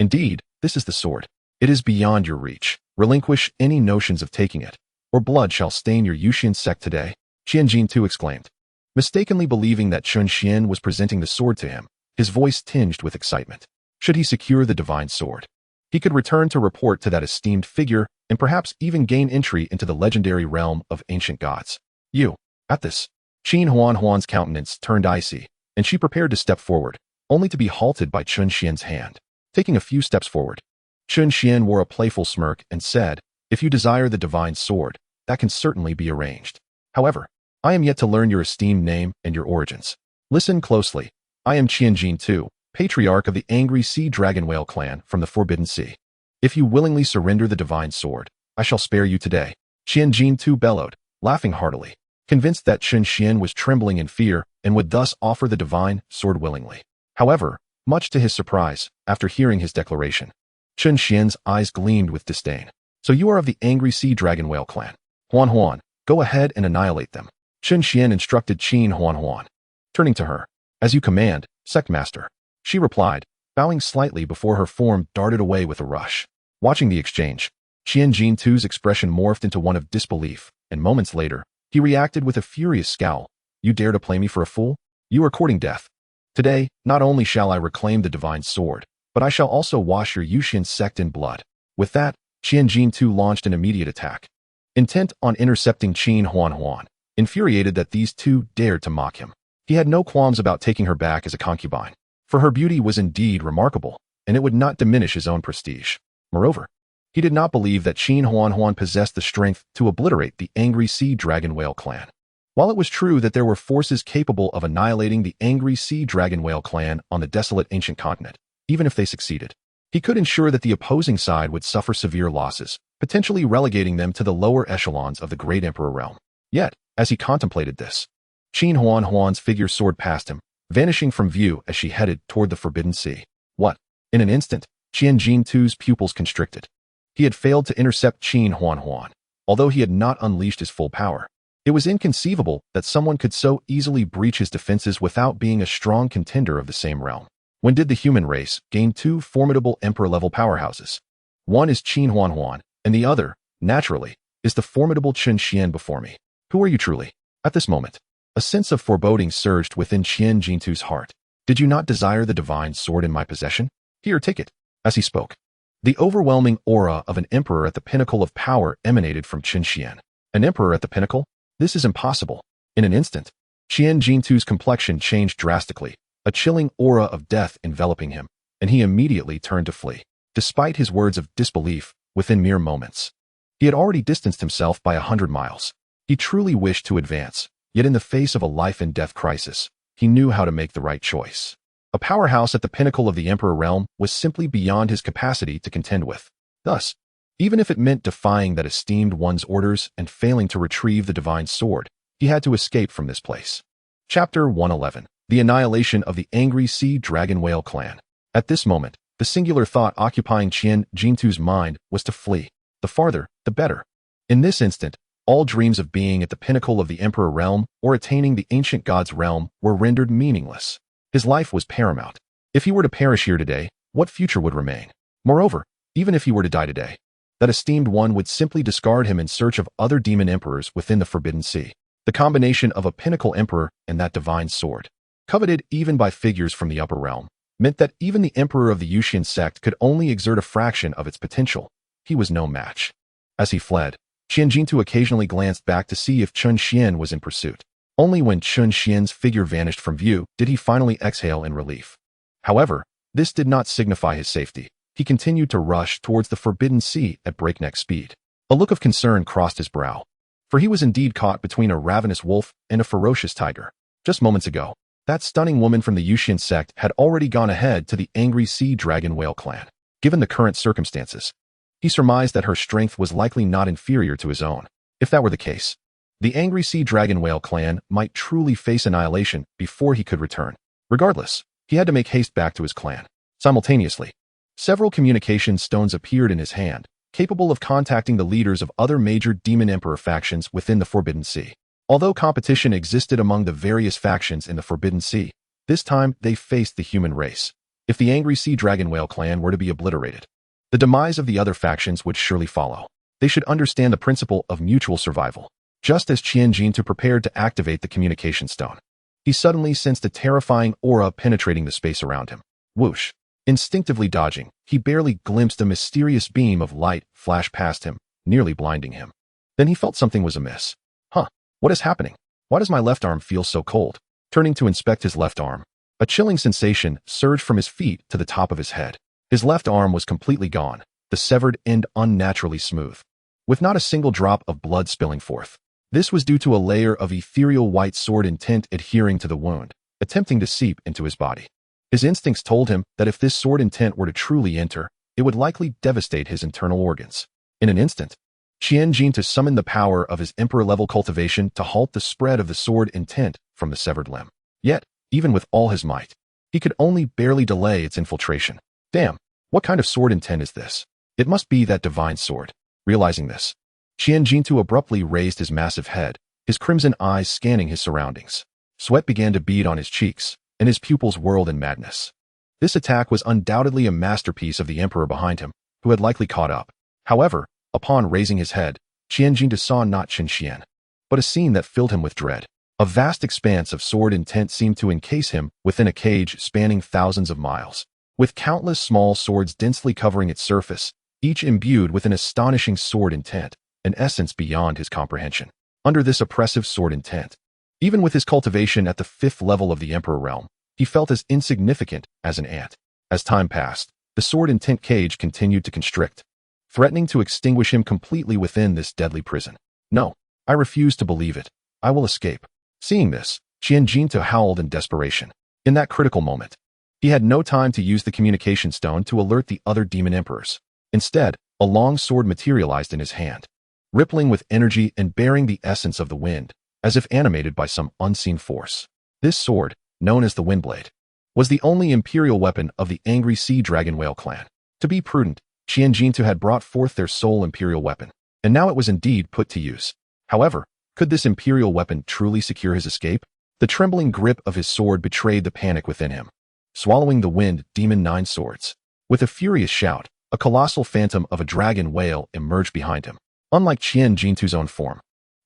Indeed, this is the sword. It is beyond your reach. Relinquish any notions of taking it, or blood shall stain your Yusian sect today, Xianjin too exclaimed. Mistakenly believing that Chen Xian was presenting the sword to him, his voice tinged with excitement. Should he secure the divine sword, he could return to report to that esteemed figure and perhaps even gain entry into the legendary realm of ancient gods. At this, Qin Huan's countenance turned icy, and she prepared to step forward, only to be halted by Chen Xian's hand. Taking a few steps forward, Chen Xian wore a playful smirk and said, "If you desire the divine sword, that can certainly be arranged. However, I am yet to learn your esteemed name and your origins. Listen closely. I am Xianjin II, patriarch of the angry sea dragon whale clan from the Forbidden Sea. If you willingly surrender the divine sword, I shall spare you today." Xianjin II bellowed, laughing heartily, convinced that Chen Xian was trembling in fear and would thus offer the divine sword willingly. However, much to his surprise, after hearing his declaration, Chen Xian's eyes gleamed with disdain. "So you are of the angry sea dragon whale clan. Huan, go ahead and annihilate them," Chen Xian instructed Qin Huan. Turning to her, "As you command, Sectmaster," she replied, bowing slightly before her form darted away with a rush. Watching the exchange, Xianjin II's expression morphed into one of disbelief, and moments later, he reacted with a furious scowl. "You dare to play me for a fool? You are courting death. Today, not only shall I reclaim the divine sword, but I shall also wash your Yusian sect in blood." With that, Qian Jintu launched an immediate attack, intent on intercepting Chen Xuan. Infuriated that these two dared to mock him, he had no qualms about taking her back as a concubine, for her beauty was indeed remarkable, and it would not diminish his own prestige. Moreover, he did not believe that Chen Xuan possessed the strength to obliterate the angry sea dragon whale clan. While it was true that there were forces capable of annihilating the angry sea dragon whale clan on the desolate ancient continent, even if they succeeded, he could ensure that the opposing side would suffer severe losses, potentially relegating them to the lower echelons of the great emperor realm. Yet, as he contemplated this, Chen Xuan's figure soared past him, vanishing from view as she headed toward the Forbidden Sea. What? In an instant, Qian Jintu's pupils constricted. He had failed to intercept Chen Xuan, although he had not unleashed his full power. It was inconceivable that someone could so easily breach his defenses without being a strong contender of the same realm. When did the human race gain two formidable emperor-level powerhouses? One is Chen Xuan, and the other, naturally, is the formidable Chen Xuan before me. Who are you truly? At this moment, a sense of foreboding surged within Qian Jintu's heart. Did you not desire the divine sword in my possession? Here, take it. As he spoke, the overwhelming aura of an emperor at the pinnacle of power emanated from Chen Xuan. An emperor at the pinnacle? This is impossible. In an instant, Qian Jintu's complexion changed drastically, a chilling aura of death enveloping him, and he immediately turned to flee. Despite his words of disbelief, within mere moments, he had already distanced himself by 100 miles. He truly wished to advance, yet in the face of a life-and-death crisis, he knew how to make the right choice. A powerhouse at the pinnacle of the emperor realm was simply beyond his capacity to contend with. Thus, even if it meant defying that esteemed one's orders and failing to retrieve the divine sword, he had to escape from this place. Chapter 111. The Annihilation of the Angry Sea Dragon Whale Clan. At this moment, the singular thought occupying Qian Jintu's mind was to flee. The farther, the better. In this instant, all dreams of being at the pinnacle of the emperor realm or attaining the ancient god's realm were rendered meaningless. His life was paramount. If he were to perish here today, what future would remain? Moreover, even if he were to die today, that esteemed one would simply discard him in search of other demon emperors within the Forbidden Sea. The combination of a pinnacle emperor and that divine sword, coveted even by figures from the upper realm, meant that even the emperor of the Yusian sect could only exert a fraction of its potential. He was no match. As he fled, Qian Jintu occasionally glanced back to see if Chen Xuan was in pursuit. Only when Chen Xuan's figure vanished from view did he finally exhale in relief. However, this did not signify his safety. He continued to rush towards the Forbidden Sea at breakneck speed. A look of concern crossed his brow, for he was indeed caught between a ravenous wolf and a ferocious tiger. Just moments ago, that stunning woman from the Yusian sect had already gone ahead to the angry sea dragon whale clan. Given the current circumstances, he surmised that her strength was likely not inferior to his own. If that were the case, the angry sea dragon whale clan might truly face annihilation before he could return. Regardless, he had to make haste back to his clan. Simultaneously, several communication stones appeared in his hand, capable of contacting the leaders of other major demon emperor factions within the Forbidden Sea. Although competition existed among the various factions in the Forbidden Sea, this time they faced the human race. If the angry sea dragon whale clan were to be obliterated, the demise of the other factions would surely follow. They should understand the principle of mutual survival. Just as Qian Jintu prepared to activate the communication stone, he suddenly sensed a terrifying aura penetrating the space around him. Whoosh! Instinctively dodging, he barely glimpsed a mysterious beam of light flash past him, nearly blinding him. Then he felt something was amiss. What is happening? Why does my left arm feel so cold? Turning to inspect his left arm, a chilling sensation surged from his feet to the top of his head. His left arm was completely gone, the severed end unnaturally smooth, with not a single drop of blood spilling forth. This was due to a layer of ethereal white sword intent adhering to the wound, attempting to seep into his body. His instincts told him that if this sword intent were to truly enter, it would likely devastate his internal organs. In an instant, Qian Jintu summoned the power of his emperor-level cultivation to halt the spread of the sword intent from the severed limb. Yet, even with all his might, he could only barely delay its infiltration. Damn, what kind of sword intent is this? It must be that divine sword. Realizing this, Qian Jintu abruptly raised his massive head, his crimson eyes scanning his surroundings. Sweat began to bead on his cheeks, and his pupils whirled in madness. This attack was undoubtedly a masterpiece of the emperor behind him, who had likely caught up. However, upon raising his head, Qian Jintu saw not Chen Xuan, but a scene that filled him with dread. A vast expanse of sword intent seemed to encase him within a cage spanning thousands of miles. With countless small swords densely covering its surface, each imbued with an astonishing sword intent, an essence beyond his comprehension. Under this oppressive sword intent, even with his cultivation at the 5th level of the Emperor realm, he felt as insignificant as an ant. As time passed, the sword intent cage continued to constrict, threatening to extinguish him completely within this deadly prison. No, I refuse to believe it. I will escape. Seeing this, Chen Xuan howled in desperation. In that critical moment, he had no time to use the communication stone to alert the other demon emperors. Instead, a long sword materialized in his hand, rippling with energy and bearing the essence of the wind, as if animated by some unseen force. This sword, known as the Windblade, was the only imperial weapon of the angry sea dragon whale clan. To be prudent, Chen Xuan had brought forth their sole imperial weapon, and now it was indeed put to use. However, could this imperial weapon truly secure his escape? The trembling grip of his sword betrayed the panic within him. Swallowing the wind, demon 9 swords. With a furious shout, a colossal phantom of a dragon whale emerged behind him. Unlike Chen Xuan's own form,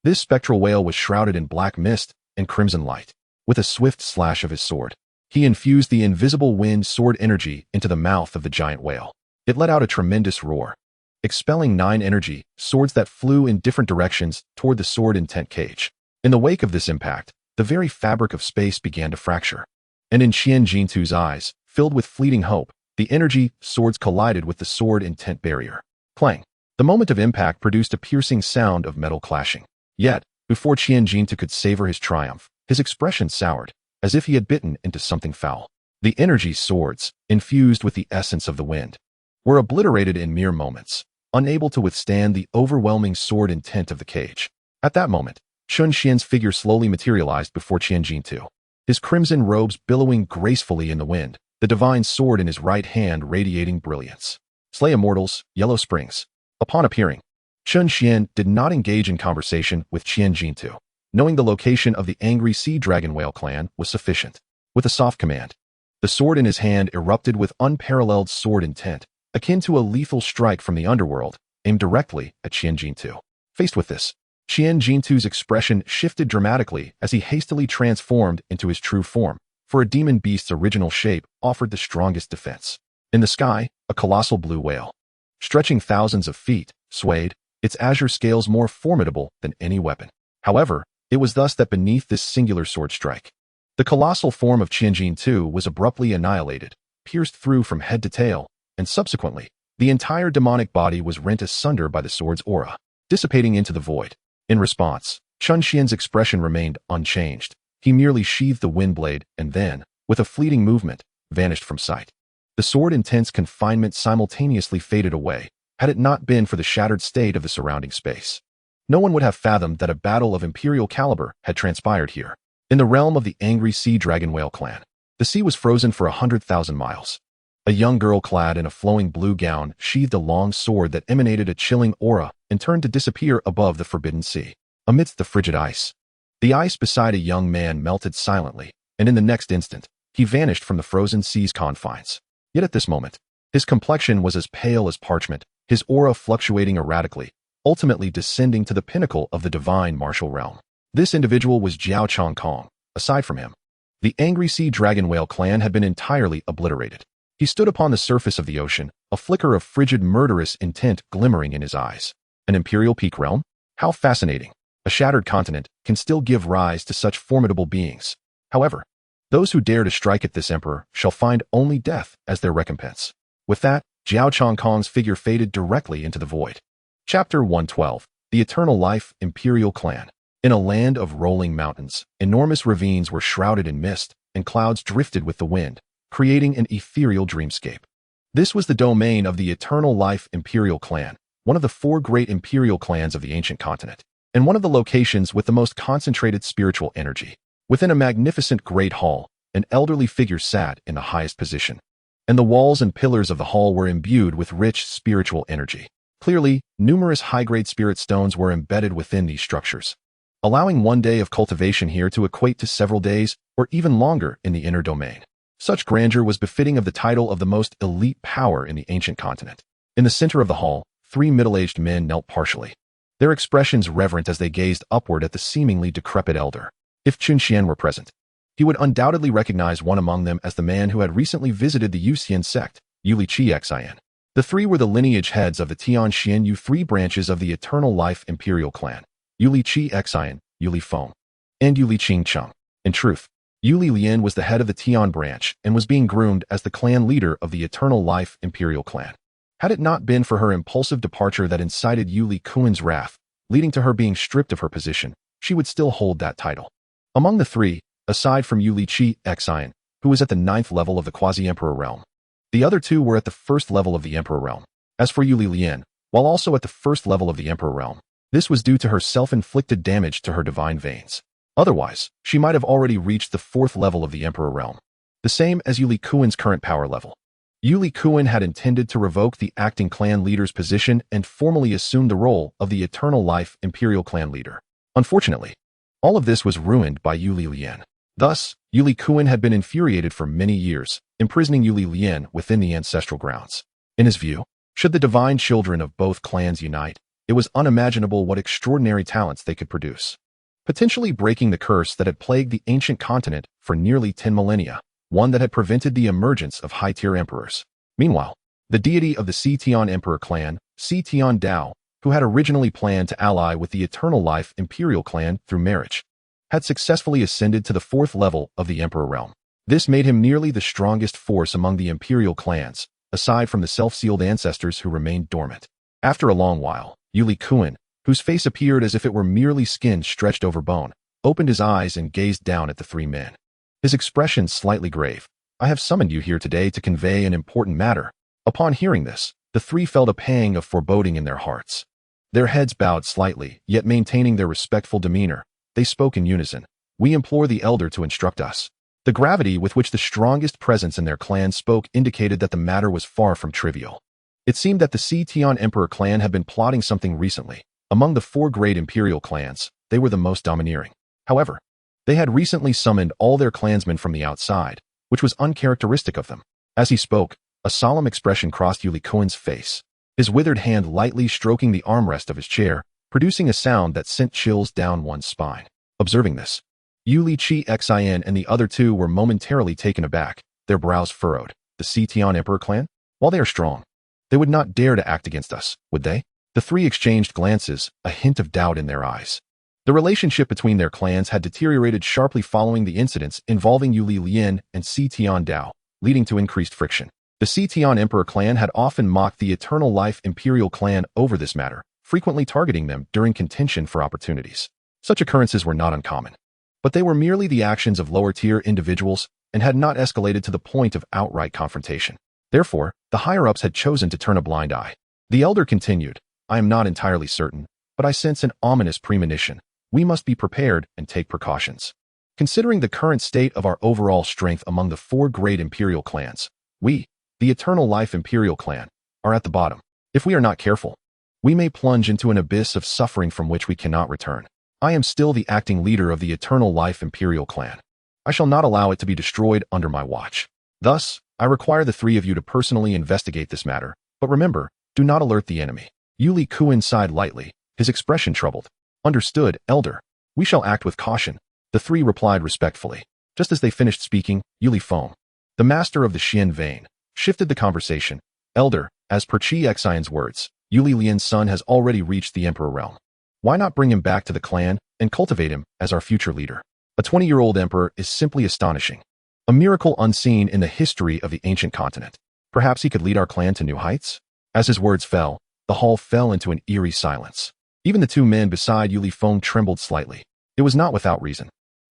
this spectral whale was shrouded in black mist and crimson light. With a swift slash of his sword, he infused the invisible wind sword energy into the mouth of the giant whale. It let out a tremendous roar, expelling 9 energy swords that flew in different directions toward the sword intent cage. In the wake of this impact, the very fabric of space began to fracture. And in Chen Xuan's eyes, filled with fleeting hope, the energy swords collided with the sword intent barrier. Clang! The moment of impact produced a piercing sound of metal clashing. Yet, before Chen Xuan could savor his triumph, his expression soured, as if he had bitten into something foul. The energy swords, infused with the essence of the wind, were obliterated in mere moments, unable to withstand the overwhelming sword intent of the cage. At that moment, Chen Xuan's figure slowly materialized before Chen Xuan, his crimson robes billowing gracefully in the wind, the divine sword in his right hand radiating brilliance. Slay immortals, Yellow Springs. Upon appearing, Chen Xuan did not engage in conversation with Chen Xuan, knowing the location of the angry sea dragon whale clan was sufficient. With a soft command, the sword in his hand erupted with unparalleled sword intent, akin to a lethal strike from the underworld, aimed directly at Chen Xuan. Faced with this, Chen Xuan's expression shifted dramatically as he hastily transformed into his true form, for a demon beast's original shape offered the strongest defense. In the sky, a colossal blue whale, stretching thousands of feet, swayed, its azure scales more formidable than any weapon. However, it was thus that beneath this singular sword strike, the colossal form of Chen Xuan was abruptly annihilated, pierced through from head to tail, and subsequently, the entire demonic body was rent asunder by the sword's aura, dissipating into the void. In response, Chen Xuan's expression remained unchanged. He merely sheathed the windblade and then, with a fleeting movement, vanished from sight. The sword intense confinement simultaneously faded away, had it not been for the shattered state of the surrounding space. No one would have fathomed that a battle of imperial caliber had transpired here. In the realm of the angry sea dragon whale clan, the sea was frozen for 100,000 miles. A young girl clad in a flowing blue gown sheathed a long sword that emanated a chilling aura and turned to disappear above the forbidden sea. Amidst the frigid ice, the ice beside a young man melted silently, and in the next instant, he vanished from the frozen sea's confines. Yet at this moment, his complexion was as pale as parchment, his aura fluctuating erratically, ultimately descending to the pinnacle of the divine martial realm. This individual was Jiao Chongkong. Aside from him, the angry sea dragon whale clan had been entirely obliterated. He stood upon the surface of the ocean, a flicker of frigid murderous intent glimmering in his eyes. An imperial peak realm? How fascinating. A shattered continent can still give rise to such formidable beings. However, those who dare to strike at this emperor shall find only death as their recompense. With that, Jiao Chongkong's figure faded directly into the void. Chapter 112. The Eternal Life Imperial Clan. In a land of rolling mountains, enormous ravines were shrouded in mist, and clouds drifted with the wind, creating an ethereal dreamscape. This was the domain of the Eternal Life Imperial Clan, one of the 4 great imperial clans of the ancient continent, and one of the locations with the most concentrated spiritual energy. Within a magnificent great hall, an elderly figure sat in the highest position, and the walls and pillars of the hall were imbued with rich spiritual energy. Clearly, numerous high-grade spirit stones were embedded within these structures, allowing one day of cultivation here to equate to several days or even longer in the inner domain. Such grandeur was befitting of the title of the most elite power in the ancient continent. In the center of the hall, 3 middle-aged men knelt partially, their expressions reverent as they gazed upward at the seemingly decrepit elder. If Chen Xuan were present, he would undoubtedly recognize one among them as the man who had recently visited the Yusian sect, Yuliang Sect. The three were the lineage heads of the Tianxian three branches of the Eternal Life Imperial Clan, Yuli Xian, Yuli Feng, and Yuli Qingcheng. In truth, Yuli Lin was the head of the Tian branch and was being groomed as the clan leader of the Eternal Life Imperial Clan. Had it not been for her impulsive departure that incited Yuli Kuan's wrath, leading to her being stripped of her position, she would still hold that title. Among the three, aside from Yuli Xian, who was at the 9th level of the Quasi-Emperor realm, the other two were at the 1st level of the Emperor realm. As for Yuli Lin, while also at the 1st level of the Emperor realm, this was due to her self-inflicted damage to her divine veins. Otherwise, she might have already reached the 4th level of the Emperor realm, the same as Yuli Kuan's current power level. Yuli Kuan had intended to revoke the acting clan leader's position and formally assume the role of the Eternal Life Imperial Clan leader. Unfortunately, all of this was ruined by Yuli Lin. Thus, Yuli Kuan had been infuriated for many years, imprisoning Yuli Lin within the ancestral grounds. In his view, should the divine children of both clans unite, it was unimaginable what extraordinary talents they could produce, potentially breaking the curse that had plagued the ancient continent for nearly 10 millennia, one that had prevented the emergence of high-tier emperors. Meanwhile, the deity of the Xian Emperor clan, Xian Dao, who had originally planned to ally with the Eternal Life Imperial Clan through marriage, had successfully ascended to the 4th level of the Emperor realm. This made him nearly the strongest force among the Imperial clans, aside from the self-sealed ancestors who remained dormant. After a long while, Yuli Kuan, whose face appeared as if it were merely skin stretched over bone, opened his eyes and gazed down at the three men. His expression slightly grave. "I have summoned you here today to convey an important matter." Upon hearing this, the three felt a pang of foreboding in their hearts. Their heads bowed slightly, yet maintaining their respectful demeanor, they spoke in unison. "We implore the elder to instruct us." The gravity with which the strongest presence in their clan spoke indicated that the matter was far from trivial. It seemed that the Xian Emperor clan had been plotting something recently. Among the 4 great imperial clans, they were the most domineering. However, they had recently summoned all their clansmen from the outside, which was uncharacteristic of them. As he spoke, a solemn expression crossed Yuli Kuan's face, his withered hand lightly stroking the armrest of his chair, producing a sound that sent chills down one's spine. Observing this, Yuli Xian and the other two were momentarily taken aback, their brows furrowed. The Xian Emperor clan? While they are strong, they would not dare to act against us, would they? The three exchanged glances, a hint of doubt in their eyes. The relationship between their clans had deteriorated sharply following the incidents involving Yuli Lin and Xian Dao, leading to increased friction. The Xian Emperor clan had often mocked the Eternal Life Imperial clan over this matter, frequently targeting them during contention for opportunities. Such occurrences were not uncommon, but they were merely the actions of lower-tier individuals and had not escalated to the point of outright confrontation. Therefore, the higher-ups had chosen to turn a blind eye. The elder continued, "I am not entirely certain, but I sense an ominous premonition. We must be prepared and take precautions. Considering the current state of our overall strength among the 4 great imperial clans, we, the Eternal Life Imperial Clan, are at the bottom. If we are not careful, we may plunge into an abyss of suffering from which we cannot return. I am still the acting leader of the Eternal Life Imperial Clan. I shall not allow it to be destroyed under my watch. Thus, I require the 3 of you to personally investigate this matter, but remember, do not alert the enemy." Yuli Kuan sighed lightly, his expression troubled. "Understood, elder. We shall act with caution," the 3 replied respectfully. Just as they finished speaking, Yuli Feng, the master of the Xian vein, shifted the conversation. "Elder, as per Xian's words, Yuli Lin's son has already reached the Emperor realm. Why not bring him back to the clan and cultivate him as our future leader? A 20-year-old emperor is simply astonishing. A miracle unseen in the history of the ancient continent. Perhaps he could lead our clan to new heights?" As his words fell, the hall fell into an eerie silence. Even the 2 men beside Yuli Feng trembled slightly. It was not without reason.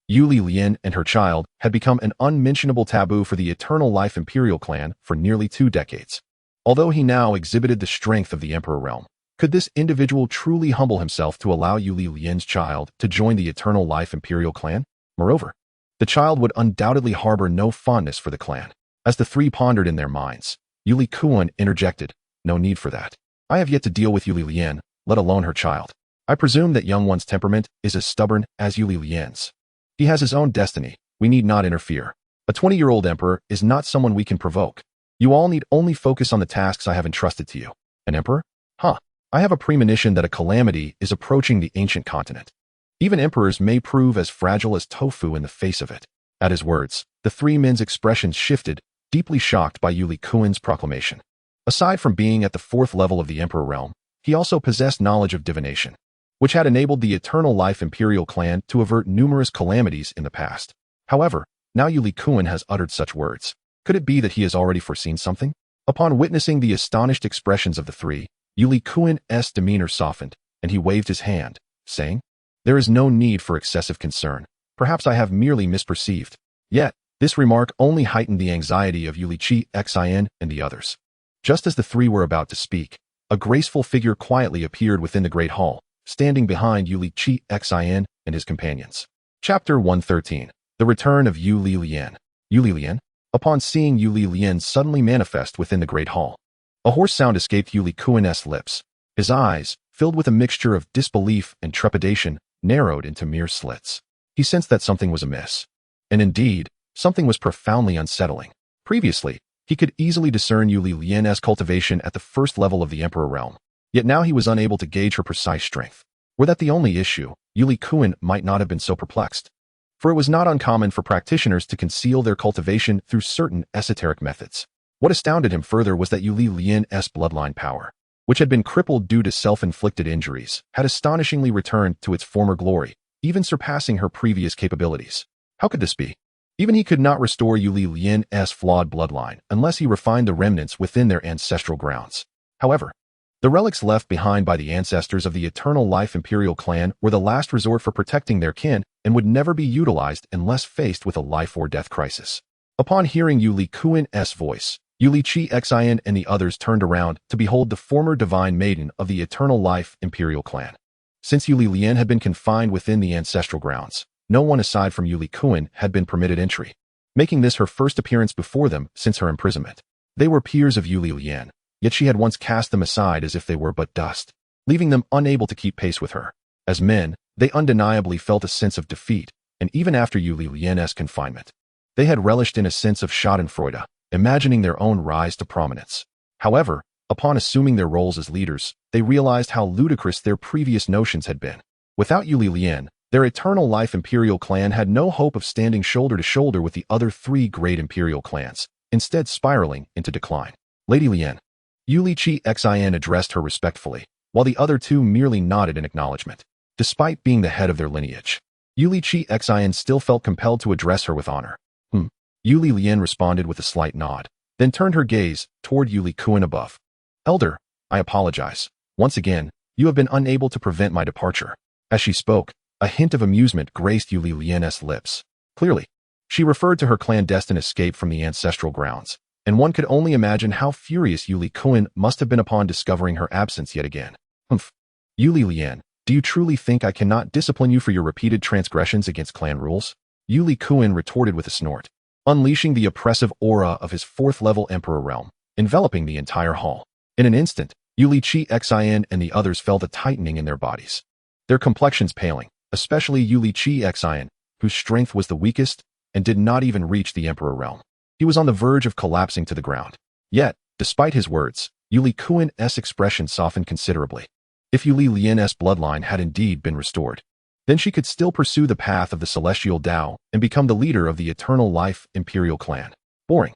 Yuli Lin and her child had become an unmentionable taboo for the Eternal Life Imperial Clan for nearly 2 decades. Although he now exhibited the strength of the Emperor realm, could this individual truly humble himself to allow Yuli Lin's child to join the Eternal Life Imperial Clan? Moreover, the child would undoubtedly harbor no fondness for the clan. As the 3 pondered in their minds, Yuli Kuan interjected, "No need for that. I have yet to deal with Yuli Lin, let alone her child. I presume that young one's temperament is as stubborn as Yuli Lin's. He has his own destiny. We need not interfere. A 20-year-old emperor is not someone we can provoke. You all need only focus on the tasks I have entrusted to you." "An emperor? Huh. I have a premonition that a calamity is approaching the ancient continent. Even emperors may prove as fragile as tofu in the face of it." At his words, the 3 men's expressions shifted, deeply shocked by Yuli Kuan's proclamation. Aside from being at the 4th level of the Emperor realm, he also possessed knowledge of divination, which had enabled the Eternal Life Imperial clan to avert numerous calamities in the past. However, now Yuli Kuan has uttered such words. Could it be that he has already foreseen something? Upon witnessing the astonished expressions of the three, Yuli Kuan's demeanor softened, and he waved his hand, saying, "There is no need for excessive concern. Perhaps I have merely misperceived." Yet, this remark only heightened the anxiety of Yuli Xian and the others. Just as the three were about to speak, a graceful figure quietly appeared within the Great Hall, standing behind Yuli Xian and his companions. Chapter 113. The Return of Yuli Lian. Yuli Lian? Upon seeing Yuli Lian suddenly manifest within the Great Hall, a hoarse sound escaped Yuli Kuan's lips. His eyes, filled with a mixture of disbelief and trepidation, narrowed into mere slits. He sensed that something was amiss. And indeed, something was profoundly unsettling. Previously, he could easily discern Yuli Lian's cultivation at the 1st level of the Emperor realm. Yet now he was unable to gauge her precise strength. Were that the only issue, Yuli Kuan might not have been so perplexed. For it was not uncommon for practitioners to conceal their cultivation through certain esoteric methods. What astounded him further was that Yuli Lian's bloodline power, which had been crippled due to self-inflicted injuries, had astonishingly returned to its former glory, even surpassing her previous capabilities. How could this be? Even he could not restore Yuli Lian's flawed bloodline unless he refined the remnants within their ancestral grounds. However, the relics left behind by the ancestors of the Eternal Life Imperial clan were the last resort for protecting their kin and would never be utilized unless faced with a life-or-death crisis. Upon hearing Yuli Kuan's voice, Yuli Xian and the others turned around to behold the former divine maiden of the Eternal Life Imperial clan. Since Yuli Lian had been confined within the ancestral grounds, no one aside from Yuli Kuan had been permitted entry, making this her first appearance before them since her imprisonment. They were peers of Yuli Lian, yet she had once cast them aside as if they were but dust, leaving them unable to keep pace with her. As men, they undeniably felt a sense of defeat, and even after Yuli Lian's confinement, they had relished in a sense of schadenfreude, imagining their own rise to prominence. However, upon assuming their roles as leaders, they realized how ludicrous their previous notions had been. Without Yuli Lian, their Eternal Life Imperial clan had no hope of standing shoulder to shoulder with the other 3 great Imperial clans, instead spiraling into decline. Lady Lian. Yuli Xian addressed her respectfully, while the other 2 merely nodded in acknowledgement. Despite being the head of their lineage, Yuli Xian still felt compelled to address her with honor. Yuli Lian responded with a slight nod, then turned her gaze toward Yuli Kuan above. "Elder, I apologize. Once again, you have been unable to prevent my departure." As she spoke, a hint of amusement graced Yuli Lian's lips. Clearly, she referred to her clandestine escape from the ancestral grounds, and one could only imagine how furious Yuli Kuan must have been upon discovering her absence yet again. Yuli Lian, do you truly think I cannot discipline you for your repeated transgressions against clan rules?" Yuli Kuan retorted with a snort, unleashing the oppressive aura of his 4th-level Emperor realm, enveloping the entire hall. In an instant, Yuli Xian and the others felt a tightening in their bodies, their complexions paling, especially Yuli Xian, whose strength was the weakest and did not even reach the Emperor realm. He was on the verge of collapsing to the ground. Yet, despite his words, Yuli Kuan's expression softened considerably. If Yuli Lian's bloodline had indeed been restored, then she could still pursue the path of the Celestial Tao and become the leader of the Eternal Life Imperial clan. Boring.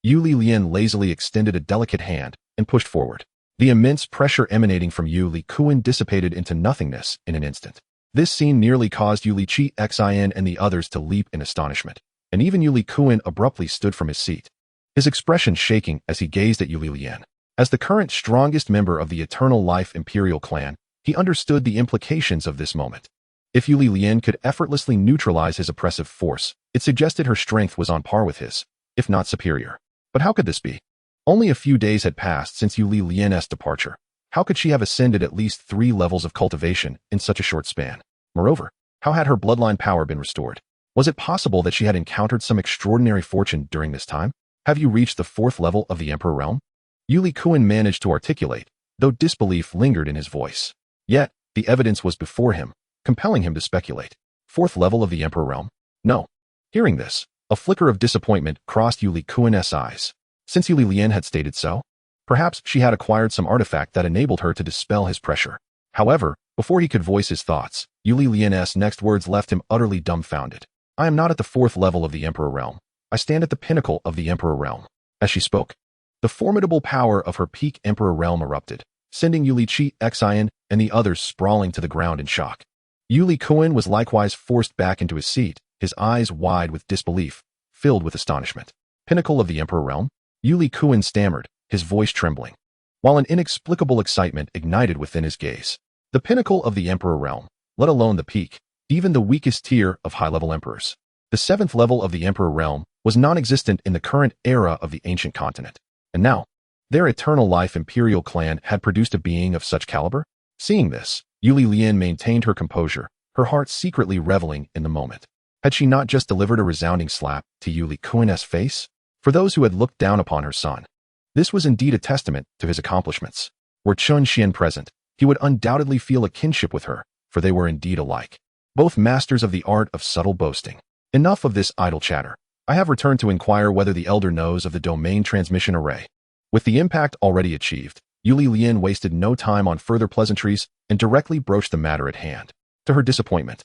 Yuli Lian lazily extended a delicate hand and pushed forward. The immense pressure emanating from Yuli Kuan dissipated into nothingness in an instant. This scene nearly caused Yuli Xian and the others to leap in astonishment, and even Yuli Kuan abruptly stood from his seat, his expression shaking as he gazed at Yuli Lian. As the current strongest member of the Eternal Life Imperial clan, he understood the implications of this moment. If Yuli Lian could effortlessly neutralize his oppressive force, it suggested her strength was on par with his, if not superior. But how could this be? Only a few days had passed since Yuli Lian's departure. How could she have ascended at least 3 levels of cultivation in such a short span? Moreover, how had her bloodline power been restored? Was it possible that she had encountered some extraordinary fortune during this time? Have you reached the 4th level of the Emperor realm? Yuli Kuan managed to articulate, though disbelief lingered in his voice. Yet, the evidence was before him, compelling him to speculate. 4th level of the Emperor realm? No. Hearing this, a flicker of disappointment crossed Yuli Kuan's eyes. Since Yuli Lian had stated so, perhaps she had acquired some artifact that enabled her to dispel his pressure. However, before he could voice his thoughts, Yuli Lian's next words left him utterly dumbfounded. "I am not at the 4th level of the Emperor realm. I stand at the pinnacle of the Emperor realm." As she spoke, The formidable power of her peak emperor realm erupted, sending Yulichi Xian and the others sprawling to the ground in shock. Yuli Kuan was likewise forced back into his seat, his eyes wide with disbelief, filled with astonishment. Pinnacle of the Emperor Realm? Yuli Kuan stammered, his voice trembling, while an inexplicable excitement ignited within his gaze. The pinnacle of the Emperor Realm, let alone the peak, even the weakest tier of high-level emperors. The 7th level of the Emperor Realm was non-existent in the current era of the ancient continent. And now, their eternal life imperial clan had produced a being of such caliber? Seeing this, Yuli Lian maintained her composure, her heart secretly reveling in the moment. Had she not just delivered a resounding slap to Yuli Kuan's face? For those who had looked down upon her son, this was indeed a testament to his accomplishments. Were Chen Xuan present, he would undoubtedly feel a kinship with her, for they were indeed alike. Both masters of the art of subtle boasting. Enough of this idle chatter. I have returned to inquire whether the elder knows of the domain transmission array. With the impact already achieved, Yuli Lian wasted no time on further pleasantries and directly broached the matter at hand. To her disappointment,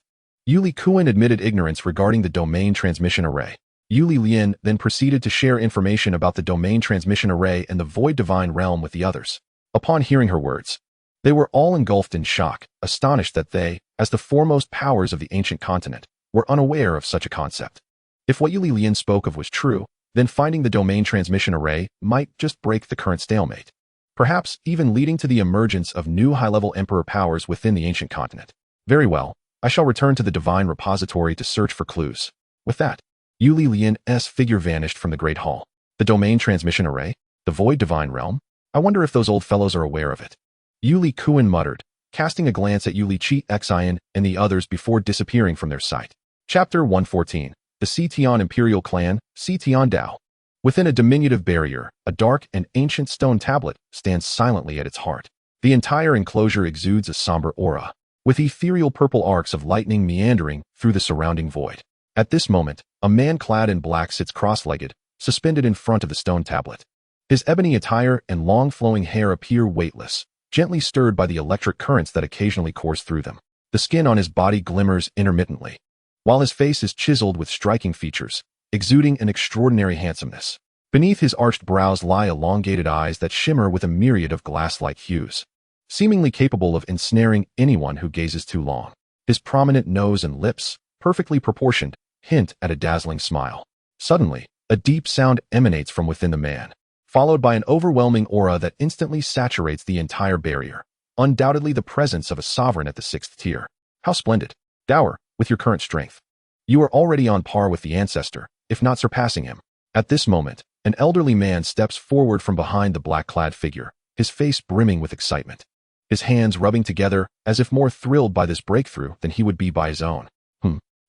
Yuli Kuan admitted ignorance regarding the domain transmission array. Yuli Lian then proceeded to share information about the domain transmission array and the void divine realm with the others. Upon hearing her words, they were all engulfed in shock, astonished that they, as the foremost powers of the ancient continent, were unaware of such a concept. If what Yuli Lian spoke of was true, then finding the domain transmission array might just break the current stalemate, perhaps even leading to the emergence of new high-level emperor powers within the ancient continent. Very well, I shall return to the divine repository to search for clues. With that, Yuli Lian's figure vanished from the great hall. The domain transmission array? The void divine realm? I wonder if those old fellows are aware of it. Yuli Kuan muttered, casting a glance at Yulichi Xian and the others before disappearing from their sight. Chapter 114. The Xian Imperial Clan, Xian Dao. Within a diminutive barrier, a dark and ancient stone tablet stands silently at its heart. The entire enclosure exudes a somber aura, with ethereal purple arcs of lightning meandering through the surrounding void. At this moment, a man clad in black sits cross-legged, suspended in front of the stone tablet. His ebony attire and long flowing hair appear weightless, gently stirred by the electric currents that occasionally course through them. The skin on his body glimmers intermittently, while his face is chiseled with striking features, exuding an extraordinary handsomeness. Beneath his arched brows lie elongated eyes that shimmer with a myriad of glass-like hues, seemingly capable of ensnaring anyone who gazes too long. His prominent nose and lips, perfectly proportioned, hint at a dazzling smile. Suddenly, a deep sound emanates from within the man, followed by an overwhelming aura that instantly saturates the entire barrier. Undoubtedly the presence of a sovereign at the 6th tier. How splendid. Dower, with your current strength, you are already on par with the ancestor, if not surpassing him. At this moment, an elderly man steps forward from behind the black-clad figure, his face brimming with excitement, his hands rubbing together as if more thrilled by this breakthrough than he would be by his own.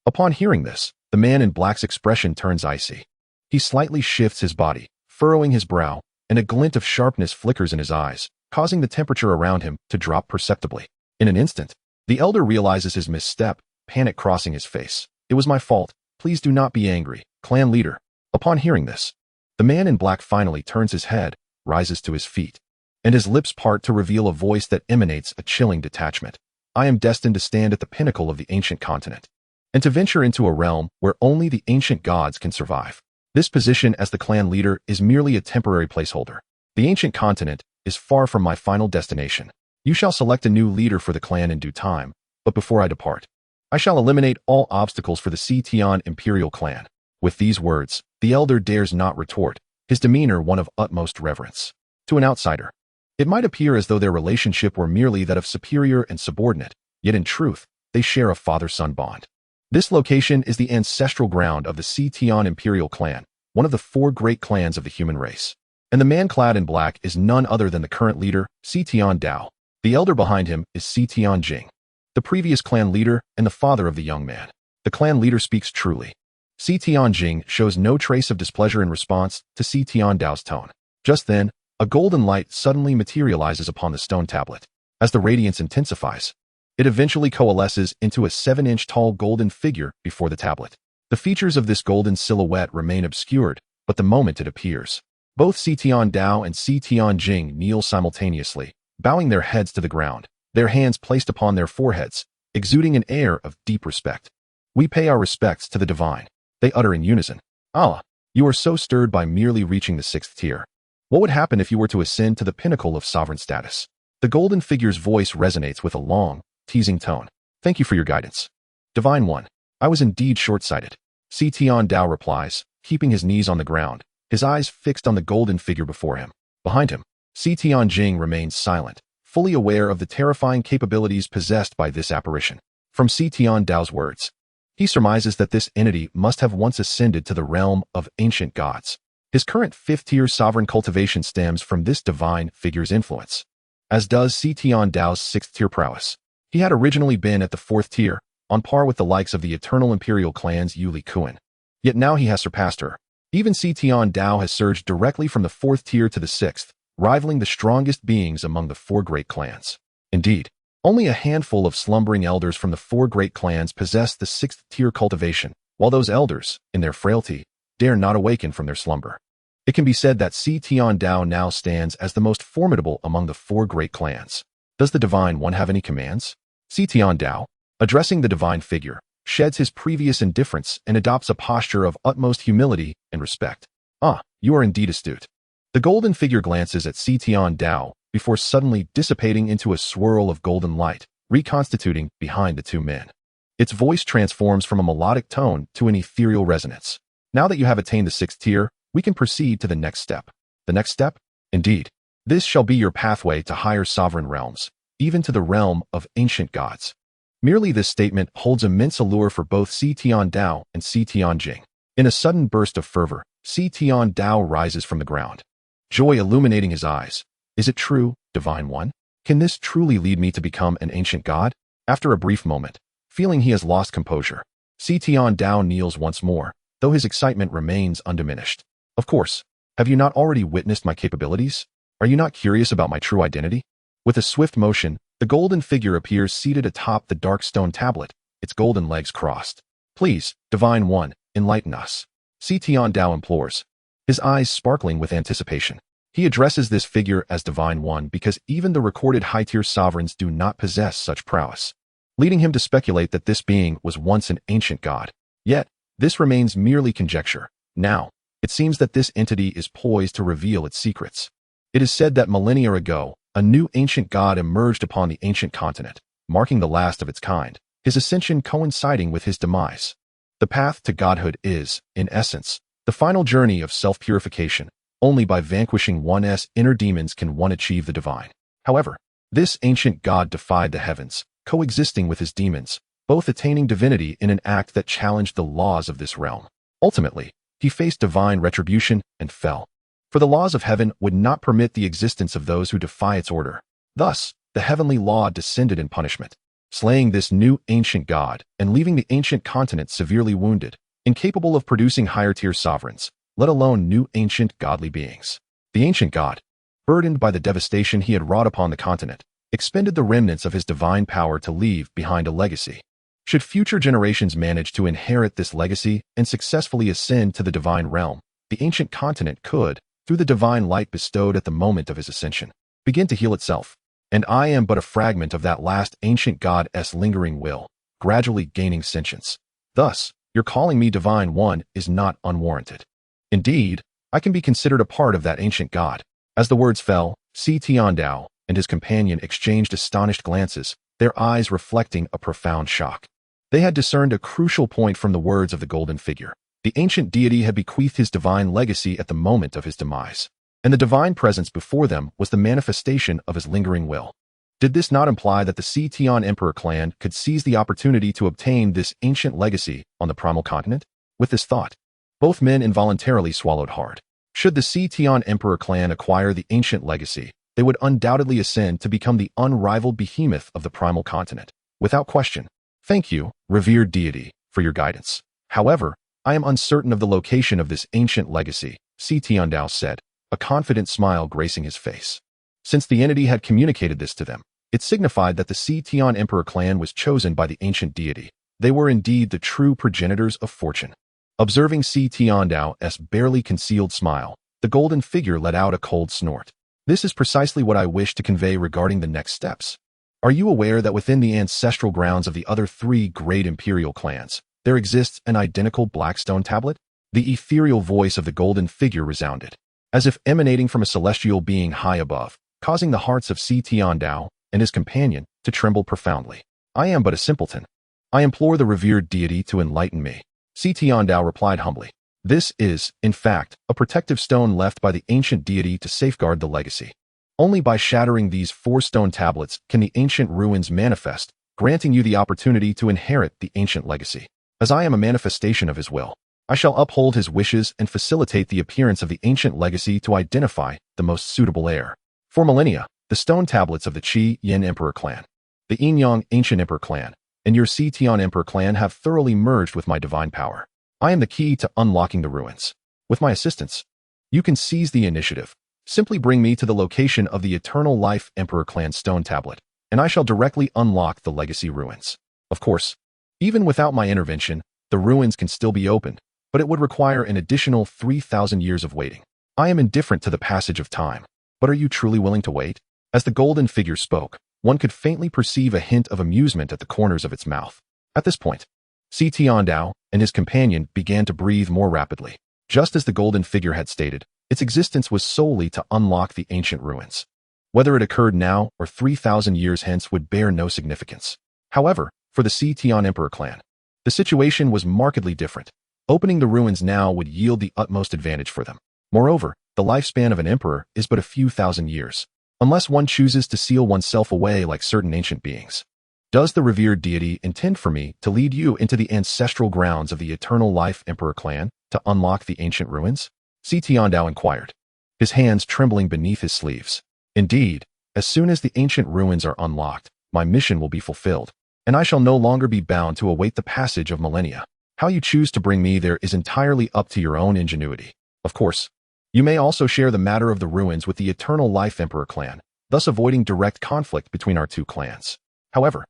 Upon hearing this, the man in black's expression turns icy. He slightly shifts his body, furrowing his brow, and a glint of sharpness flickers in his eyes, causing the temperature around him to drop perceptibly. In an instant, the elder realizes his misstep, panic crossing his face. It was my fault. Please do not be angry, clan leader. Upon hearing this, the man in black finally turns his head, rises to his feet, and his lips part to reveal a voice that emanates a chilling detachment. I am destined to stand at the pinnacle of the ancient continent, and to venture into a realm where only the ancient gods can survive. This position as the clan leader is merely a temporary placeholder. The ancient continent is far from my final destination. You shall select a new leader for the clan in due time, but before I depart, I shall eliminate all obstacles for the Xian Imperial Clan. With these words, the elder dares not retort, his demeanor one of utmost reverence. To an outsider, it might appear as though their relationship were merely that of superior and subordinate, yet in truth, they share a father-son bond. This location is the ancestral ground of the Xian Imperial Clan, one of the 4 great clans of the human race. And the man clad in black is none other than the current leader, Xian Dao. The elder behind him is Xian Jing, the previous clan leader and the father of the young man. The clan leader speaks truly. Xian Jing shows no trace of displeasure in response to Xian Dao's tone. Just then, a golden light suddenly materializes upon the stone tablet. As the radiance intensifies, it eventually coalesces into a 7-inch tall golden figure before the tablet. The features of this golden silhouette remain obscured, but the moment it appears, both Xian Dao and Xian Jing kneel simultaneously, bowing their heads to the ground, their hands placed upon their foreheads, exuding an air of deep respect. We pay our respects to the divine, they utter in unison. Allah, you are so stirred by merely reaching the 6th tier. What would happen if you were to ascend to the pinnacle of sovereign status? The golden figure's voice resonates with a long, teasing tone. Thank you for your guidance. Divine One, I was indeed short-sighted. Xian Dao replies, keeping his knees on the ground, his eyes fixed on the golden figure before him. Behind him, Xian Jing remains silent, fully aware of the terrifying capabilities possessed by this apparition. From Xian Dao's words, he surmises that this entity must have once ascended to the realm of ancient gods. His current fifth-tier sovereign cultivation stems from this divine figure's influence, as does Xian Dao's sixth-tier prowess. He had originally been at the fourth tier, on par with the likes of the eternal imperial clans Yuli Kuan. Yet now he has surpassed her. Even Xian Dao has surged directly from the fourth tier to the sixth, rivaling the strongest beings among the four great clans. Indeed, only a handful of slumbering elders from the four great clans possess the sixth-tier cultivation, while those elders, in their frailty, dare not awaken from their slumber. It can be said that Xian Dao now stands as the most formidable among the four great clans. Does the Divine One have any commands? Xian Dao, addressing the divine figure, sheds his previous indifference and adopts a posture of utmost humility and respect. Ah, you are indeed astute. The golden figure glances at Xian Dao before suddenly dissipating into a swirl of golden light, reconstituting behind the two men. Its voice transforms from a melodic tone to an ethereal resonance. Now that you have attained the sixth tier, we can proceed to the next step. The next step? Indeed. This shall be your pathway to higher sovereign realms, even to the realm of ancient gods. Merely this statement holds immense allure for both Xian Dao and Xian Jing. In a sudden burst of fervor, Xian Dao rises from the ground, joy illuminating his eyes. Is it true, Divine One? Can this truly lead me to become an ancient god? After a brief moment, feeling he has lost composure, Xian Dao kneels once more, though his excitement remains undiminished. Of course, have you not already witnessed my capabilities? Are you not curious about my true identity? With a swift motion, the golden figure appears seated atop the dark stone tablet, its golden legs crossed. Please, Divine One, enlighten us. Xian Dao implores, his eyes sparkling with anticipation. He addresses this figure as Divine One because even the recorded high-tier sovereigns do not possess such prowess, leading him to speculate that this being was once an ancient god. Yet, this remains merely conjecture. Now, it seems that this entity is poised to reveal its secrets. It is said that millennia ago, a new ancient god emerged upon the ancient continent, marking the last of its kind, his ascension coinciding with his demise. The path to godhood is, in essence, the final journey of self-purification. Only by vanquishing one's inner demons can one achieve the divine. However, this ancient god defied the heavens, coexisting with his demons, both attaining divinity in an act that challenged the laws of this realm. Ultimately, he faced divine retribution and fell. For the laws of heaven would not permit the existence of those who defy its order. Thus, the heavenly law descended in punishment, slaying this new ancient god and leaving the ancient continent severely wounded, incapable of producing higher-tier sovereigns, let alone new ancient godly beings. The ancient god, burdened by the devastation he had wrought upon the continent, expended the remnants of his divine power to leave behind a legacy. Should future generations manage to inherit this legacy and successfully ascend to the divine realm, the ancient continent could, through the divine light bestowed at the moment of his ascension, begin to heal itself. And I am but a fragment of that last ancient god's lingering will, gradually gaining sentience. Thus, your calling me Divine One is not unwarranted. Indeed, I can be considered a part of that ancient god. As the words fell, Xian Dao and his companion exchanged astonished glances, their eyes reflecting a profound shock. They had discerned a crucial point from the words of the golden figure. The ancient deity had bequeathed his divine legacy at the moment of his demise, and the divine presence before them was the manifestation of his lingering will. Did this not imply that the Xian Emperor clan could seize the opportunity to obtain this ancient legacy on the primal continent? With this thought, both men involuntarily swallowed hard. Should the Xian Emperor clan acquire the ancient legacy, they would undoubtedly ascend to become the unrivaled behemoth of the primal continent. Without question. Thank you, revered deity, for your guidance. However, I am uncertain of the location of this ancient legacy, Xian Dao said, a confident smile gracing his face. Since the entity had communicated this to them, it signified that the Xian Emperor clan was chosen by the ancient deity. They were indeed the true progenitors of fortune. Observing Xian Dao's barely concealed smile, the golden figure let out a cold snort. This is precisely what I wish to convey regarding the next steps. Are you aware that within the ancestral grounds of the other three great imperial clans, there exists an identical black stone tablet? The ethereal voice of the golden figure resounded. as if emanating from a celestial being high above, causing the hearts of Dao and his companion to tremble profoundly. I am but a simpleton. I implore the revered deity to enlighten me. Dao replied humbly. This is, in fact, a protective stone left by the ancient deity to safeguard the legacy. Only by shattering these 4 stone tablets can the ancient ruins manifest, granting you the opportunity to inherit the ancient legacy. As I am a manifestation of his will, I shall uphold his wishes and facilitate the appearance of the ancient legacy to identify the most suitable heir. For millennia, the stone tablets of the Qi Yin Emperor clan, the Yin Yang Ancient Emperor clan, and your Tian Emperor clan have thoroughly merged with my divine power. I am the key to unlocking the ruins. With my assistance, you can seize the initiative. Simply bring me to the location of the Eternal Life Emperor clan stone tablet, and I shall directly unlock the legacy ruins. Of course, even without my intervention, the ruins can still be opened, but it would require an additional 3,000 years of waiting. I am indifferent to the passage of time, but are you truly willing to wait? As the golden figure spoke, one could faintly perceive a hint of amusement at the corners of its mouth. At this point, Dao and his companion began to breathe more rapidly. Just as the golden figure had stated, its existence was solely to unlock the ancient ruins. Whether it occurred now or 3,000 years hence would bear no significance. However, for the Tian Emperor clan, the situation was markedly different. Opening the ruins now would yield the utmost advantage for them. Moreover, the lifespan of an emperor is but a few thousand years, unless one chooses to seal oneself away like certain ancient beings. Does the revered deity intend for me to lead you into the ancestral grounds of the Eternal Life Emperor clan to unlock the ancient ruins? Dao inquired, his hands trembling beneath his sleeves. Indeed, as soon as the ancient ruins are unlocked, my mission will be fulfilled, and I shall no longer be bound to await the passage of millennia. How you choose to bring me there is entirely up to your own ingenuity. Of course, you may also share the matter of the ruins with the Eternal Life Emperor clan, thus avoiding direct conflict between our 2 clans. However,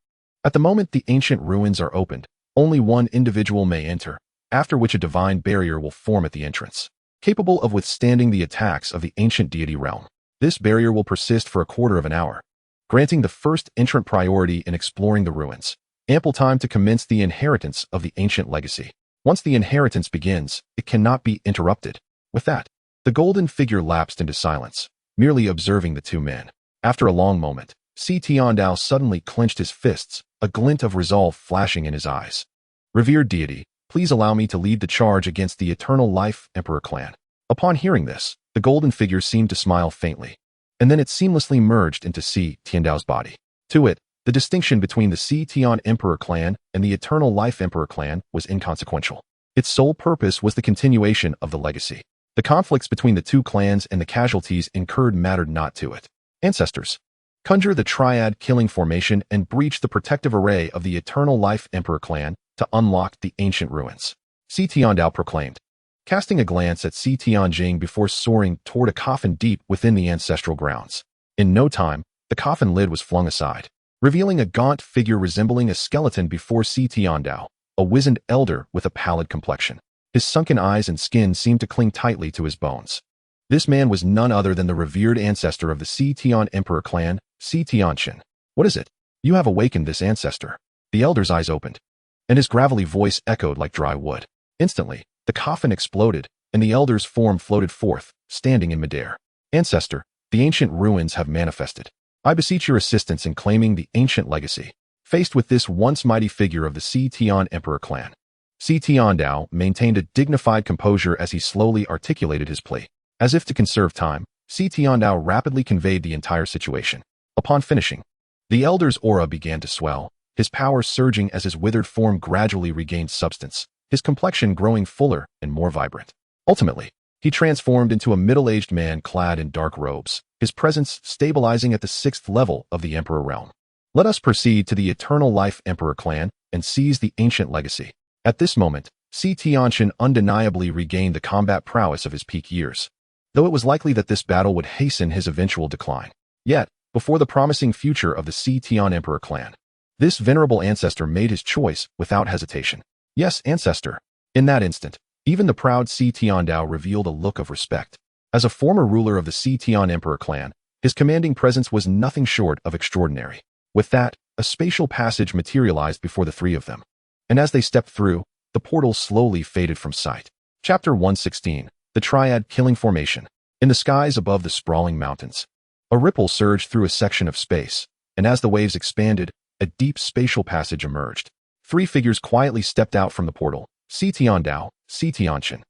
at the moment the ancient ruins are opened, only one individual may enter, after which a divine barrier will form at the entrance, capable of withstanding the attacks of the ancient deity realm. This barrier will persist for a quarter of an hour, granting the first entrant priority in exploring the ruins, ample time to commence the inheritance of the ancient legacy. Once the inheritance begins, it cannot be interrupted. With that, the golden figure lapsed into silence, merely observing the 2 men. After a long moment, Dao suddenly clenched his fists, a glint of resolve flashing in his eyes. Revered deity, please allow me to lead the charge against the Eternal Life Emperor clan. Upon hearing this, the golden figure seemed to smile faintly, and then it seamlessly merged into Dao's body. To it, the distinction between the Tian Emperor clan and the Eternal Life Emperor clan was inconsequential. Its sole purpose was the continuation of the legacy. The conflicts between the 2 clans and the casualties incurred mattered not to it. Ancestors, conjure the triad killing formation and breach the protective array of the Eternal Life Emperor clan to unlock the ancient ruins. Dao proclaimed, casting a glance at Tianjing before soaring toward a coffin deep within the ancestral grounds. In no time, the coffin lid was flung aside, revealing a gaunt figure resembling a skeleton before Dao, a wizened elder with a pallid complexion. His sunken eyes and skin seemed to cling tightly to his bones. This man was none other than the revered ancestor of the Tian Emperor clan, Tianxian. What is it? You have awakened this ancestor. The elder's eyes opened, and his gravelly voice echoed like dry wood. Instantly, the coffin exploded, and the elder's form floated forth, standing in midair. Ancestor, the ancient ruins have manifested. I beseech your assistance in claiming the ancient legacy. Faced with this once mighty figure of the Tian Emperor clan, Dao maintained a dignified composure as he slowly articulated his plea. As if to conserve time, Dao rapidly conveyed the entire situation. Upon finishing, the elder's aura began to swell, his power surging as his withered form gradually regained substance, his complexion growing fuller and more vibrant. Ultimately, he transformed into a middle-aged man clad in dark robes, his presence stabilizing at the 6th level of the Emperor realm. Let us proceed to the Eternal Life Emperor clan and seize the ancient legacy. At this moment, Tianxian undeniably regained the combat prowess of his peak years, though it was likely that this battle would hasten his eventual decline. Yet, before the promising future of the Tian Emperor clan, this venerable ancestor made his choice without hesitation. Yes, ancestor. In that instant, even the proud Dao revealed a look of respect. As a former ruler of the Tian Emperor clan, his commanding presence was nothing short of extraordinary. With that, a spatial passage materialized before the 3 of them, and as they stepped through, the portal slowly faded from sight. Chapter 116, The Triad Killing Formation. In the skies above the sprawling mountains, a ripple surged through a section of space, and as the waves expanded, a deep spatial passage emerged. 3 figures quietly stepped out from the portal, Si Tiandao, Si Tianchen,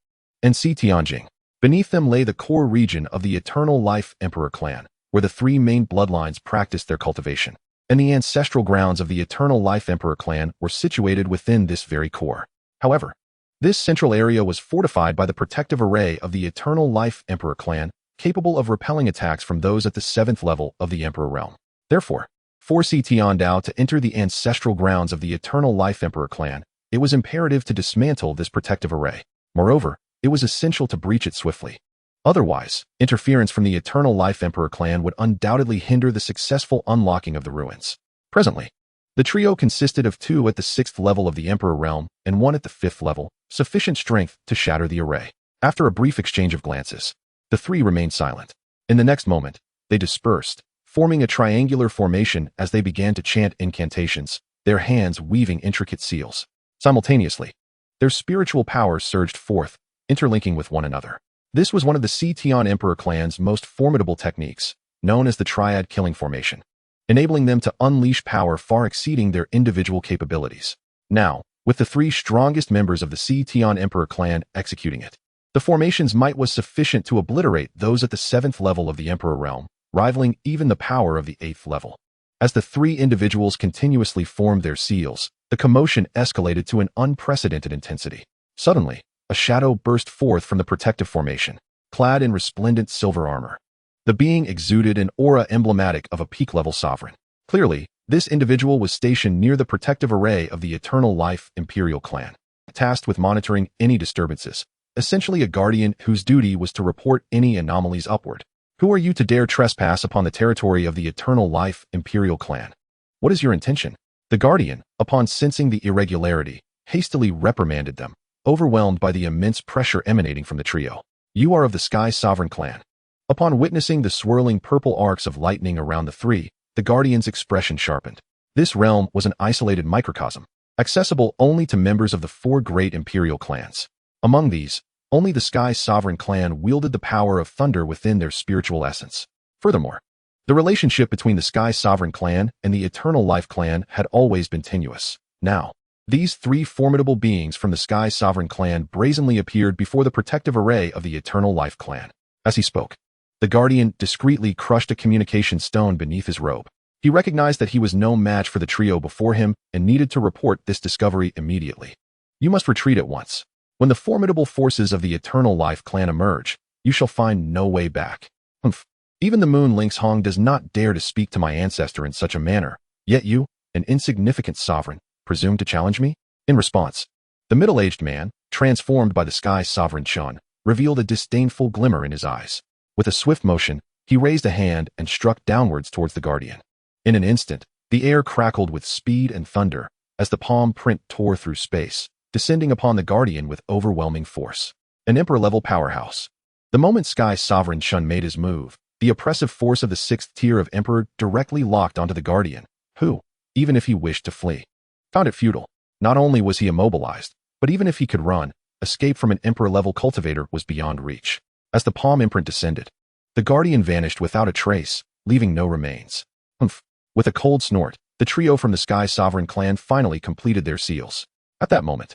and Si Tianjing. Beneath them lay the core region of the Eternal Life Emperor clan, where the 3 main bloodlines practiced their cultivation, and the ancestral grounds of the Eternal Life Emperor clan were situated within this very core. However, this central area was fortified by the protective array of the Eternal Life Emperor clan, capable of repelling attacks from those at the 7th level of the Emperor realm. Therefore, for Si Tiandao to enter the ancestral grounds of the Eternal Life Emperor clan, it was imperative to dismantle this protective array. Moreover, it was essential to breach it swiftly. Otherwise, interference from the Eternal Life Emperor clan would undoubtedly hinder the successful unlocking of the ruins. Presently, the trio consisted of 2 at the 6th level of the Emperor realm and 1 at the 5th level, sufficient strength to shatter the array. After a brief exchange of glances, the 3 remained silent. In the next moment, they dispersed, forming a triangular formation as they began to chant incantations, their hands weaving intricate seals. Simultaneously, their spiritual powers surged forth, interlinking with one another. This was one of the Si Tian Emperor clan's most formidable techniques, known as the Triad Killing Formation, enabling them to unleash power far exceeding their individual capabilities. Now, with the 3 strongest members of the Si Tian Emperor clan executing it, the formation's might was sufficient to obliterate those at the 7th level of the Emperor realm, rivaling even the power of the 8th level. As the 3 individuals continuously formed their seals, the commotion escalated to an unprecedented intensity. Suddenly, a shadow burst forth from the protective formation, clad in resplendent silver armor. The being exuded an aura emblematic of a peak-level sovereign. Clearly, this individual was stationed near the protective array of the Eternal Life Imperial clan, tasked with monitoring any disturbances, essentially a guardian whose duty was to report any anomalies upward. Who are you to dare trespass upon the territory of the Eternal Life Imperial clan? What is your intention? The guardian, upon sensing the irregularity, hastily reprimanded them, overwhelmed by the immense pressure emanating from the trio. You are of the Sky Sovereign clan. Upon witnessing the swirling purple arcs of lightning around the 3, the guardian's expression sharpened. This realm was an isolated microcosm, accessible only to members of the 4 great imperial clans. Among these, only the Sky Sovereign clan wielded the power of thunder within their spiritual essence. Furthermore, the relationship between the Sky Sovereign clan and the Eternal Life clan had always been tenuous. Now, these 3 formidable beings from the Sky Sovereign clan brazenly appeared before the protective array of the Eternal Life clan. As he spoke, the guardian discreetly crushed a communication stone beneath his robe. He recognized that he was no match for the trio before him and needed to report this discovery immediately. You must retreat at once. When the formidable forces of the Eternal Life clan emerge, you shall find no way back. Humph. Even the Moon Lynx Hong does not dare to speak to my ancestor in such a manner, yet you, an insignificant sovereign, presume to challenge me? In response, the middle-aged man, transformed by the Sky Sovereign Chun, revealed a disdainful glimmer in his eyes. With a swift motion, he raised a hand and struck downwards towards the guardian. In an instant, the air crackled with speed and thunder as the palm print tore through space, descending upon the guardian with overwhelming force. An emperor-level powerhouse. The moment Sky Sovereign Chun made his move, the oppressive force of the 6th tier of Emperor directly locked onto the guardian, who, even if he wished to flee, found it futile. Not only was he immobilized, but even if he could run, escape from an Emperor-level cultivator was beyond reach. As the palm imprint descended, the guardian vanished without a trace, leaving no remains. Humph. With a cold snort, the trio from the Sky Sovereign clan finally completed their seals. At that moment,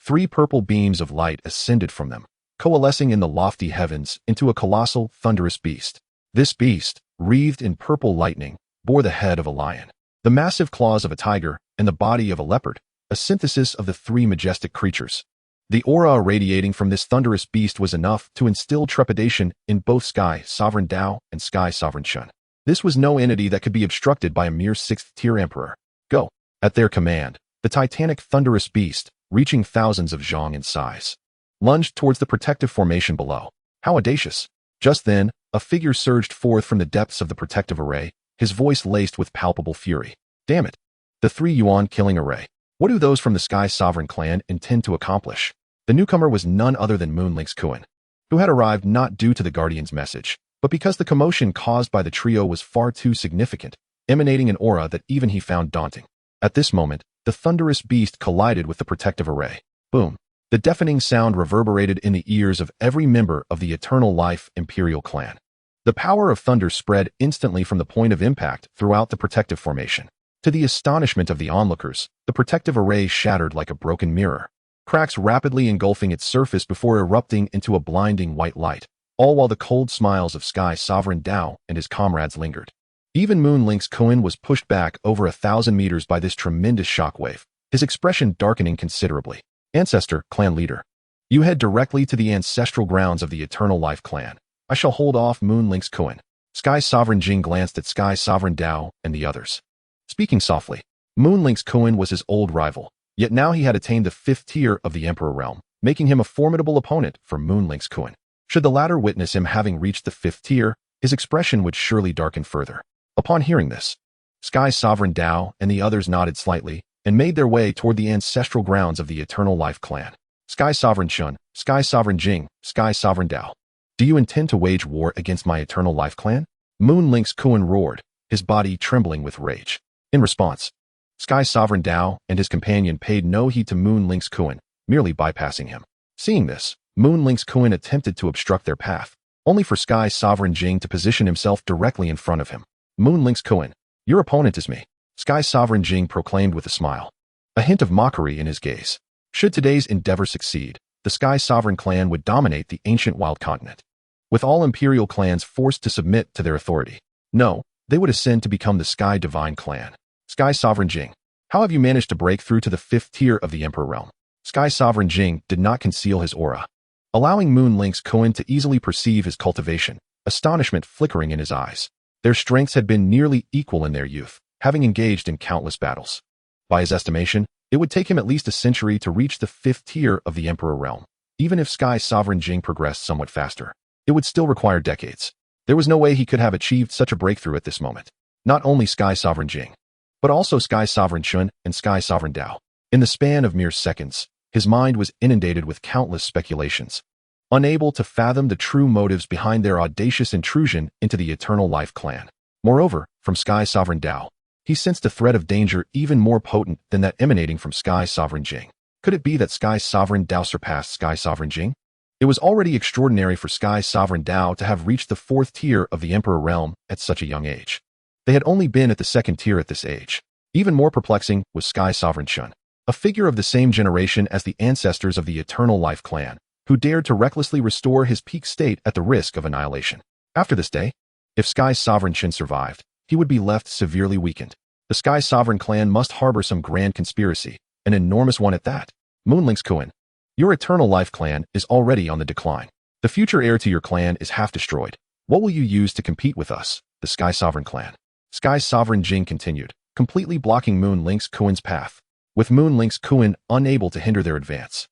3 purple beams of light ascended from them, coalescing in the lofty heavens into a colossal, thunderous beast. This beast, wreathed in purple lightning, bore the head of a lion, the massive claws of a tiger, and the body of a leopard, a synthesis of the 3 majestic creatures. The aura irradiating from this thunderous beast was enough to instill trepidation in both Sky Sovereign Dao and Sky Sovereign Chun. This was no entity that could be obstructed by a mere 6th-tier emperor. Go. At their command, the titanic thunderous beast, reaching thousands of zhong in size, lunged towards the protective formation below. How audacious! Just then, a figure surged forth from the depths of the protective array, his voice laced with palpable fury. Damn it! The 3 Yuan killing array. What do those from the Sky Sovereign clan intend to accomplish? The newcomer was none other than Moon Lynx Kuan, who had arrived not due to the Guardian's message, but because the commotion caused by the trio was far too significant, emanating an aura that even he found daunting. At this moment, the thunderous beast collided with the protective array. Boom! The deafening sound reverberated in the ears of every member of the Eternal Life Imperial clan. The power of thunder spread instantly from the point of impact throughout the protective formation. To the astonishment of the onlookers, the protective array shattered like a broken mirror, cracks rapidly engulfing its surface before erupting into a blinding white light, all while the cold smiles of Sky Sovereign Dao and his comrades lingered. Even Moon Lynx Kuan was pushed back over 1,000 meters by this tremendous shockwave, his expression darkening considerably. Ancestor, clan leader. You head directly to the ancestral grounds of the Eternal Life clan. I shall hold off Moon Lynx Kuan. Sky Sovereign Jing glanced at Sky Sovereign Dao and the others. Speaking softly, Moon Lynx Kuan was his old rival, yet now he had attained the 5th tier of the Emperor realm, making him a formidable opponent for Moon Lynx Kuan. Should the latter witness him having reached the 5th tier, his expression would surely darken further. Upon hearing this, Sky Sovereign Dao and the others nodded slightly and made their way toward the ancestral grounds of the Eternal Life clan. Sky Sovereign Chen, Sky Sovereign Jing, Sky Sovereign Dao. Do you intend to wage war against my Eternal Life clan? Moon Lynx Kuan roared, his body trembling with rage. In response, Sky Sovereign Dao and his companion paid no heed to Moon Lynx Kuan, merely bypassing him. Seeing this, Moon Lynx Kuan attempted to obstruct their path, only for Sky Sovereign Jing to position himself directly in front of him. Moon Lynx Kuan, your opponent is me, Sky Sovereign Jing proclaimed with a smile, a hint of mockery in his gaze. Should today's endeavor succeed, the Sky Sovereign clan would dominate the ancient wild continent, with all imperial clans forced to submit to their authority. No, they would ascend to become the Sky Divine clan. Sky Sovereign Jing, how have you managed to break through to the 5th tier of the Emperor realm? Sky Sovereign Jing did not conceal his aura, allowing Moon Lynx Kuan to easily perceive his cultivation, astonishment flickering in his eyes. Their strengths had been nearly equal in their youth, having engaged in countless battles. By his estimation, it would take him at least a century to reach the 5th tier of the Emperor realm. Even if Sky Sovereign Jing progressed somewhat faster, it would still require decades. There was no way he could have achieved such a breakthrough at this moment. Not only Sky Sovereign Jing, but also Sky Sovereign Chen and Sky Sovereign Dao. In the span of mere seconds, his mind was inundated with countless speculations, unable to fathom the true motives behind their audacious intrusion into the Eternal Life clan. Moreover, from Sky Sovereign Dao, he sensed a threat of danger even more potent than that emanating from Sky Sovereign Jing. Could it be that Sky Sovereign Dao surpassed Sky Sovereign Jing? It was already extraordinary for Sky Sovereign Dao to have reached the 4th tier of the Emperor realm at such a young age. They had only been at the 2nd tier at this age. Even more perplexing was Sky Sovereign Chen, a figure of the same generation as the ancestors of the Eternal Life clan, who dared to recklessly restore his peak state at the risk of annihilation. After this day, if Sky Sovereign Chen survived, he would be left severely weakened. The Sky Sovereign clan must harbor some grand conspiracy, an enormous one at that. Moon Lynx Kuan, your Eternal Life clan is already on the decline. The future heir to your clan is half destroyed. What will you use to compete with us, the Sky Sovereign clan? Sky Sovereign Jing continued, completely blocking Moon Lynx Kuan's path, with Moon Lynx Kuan unable to hinder their advance.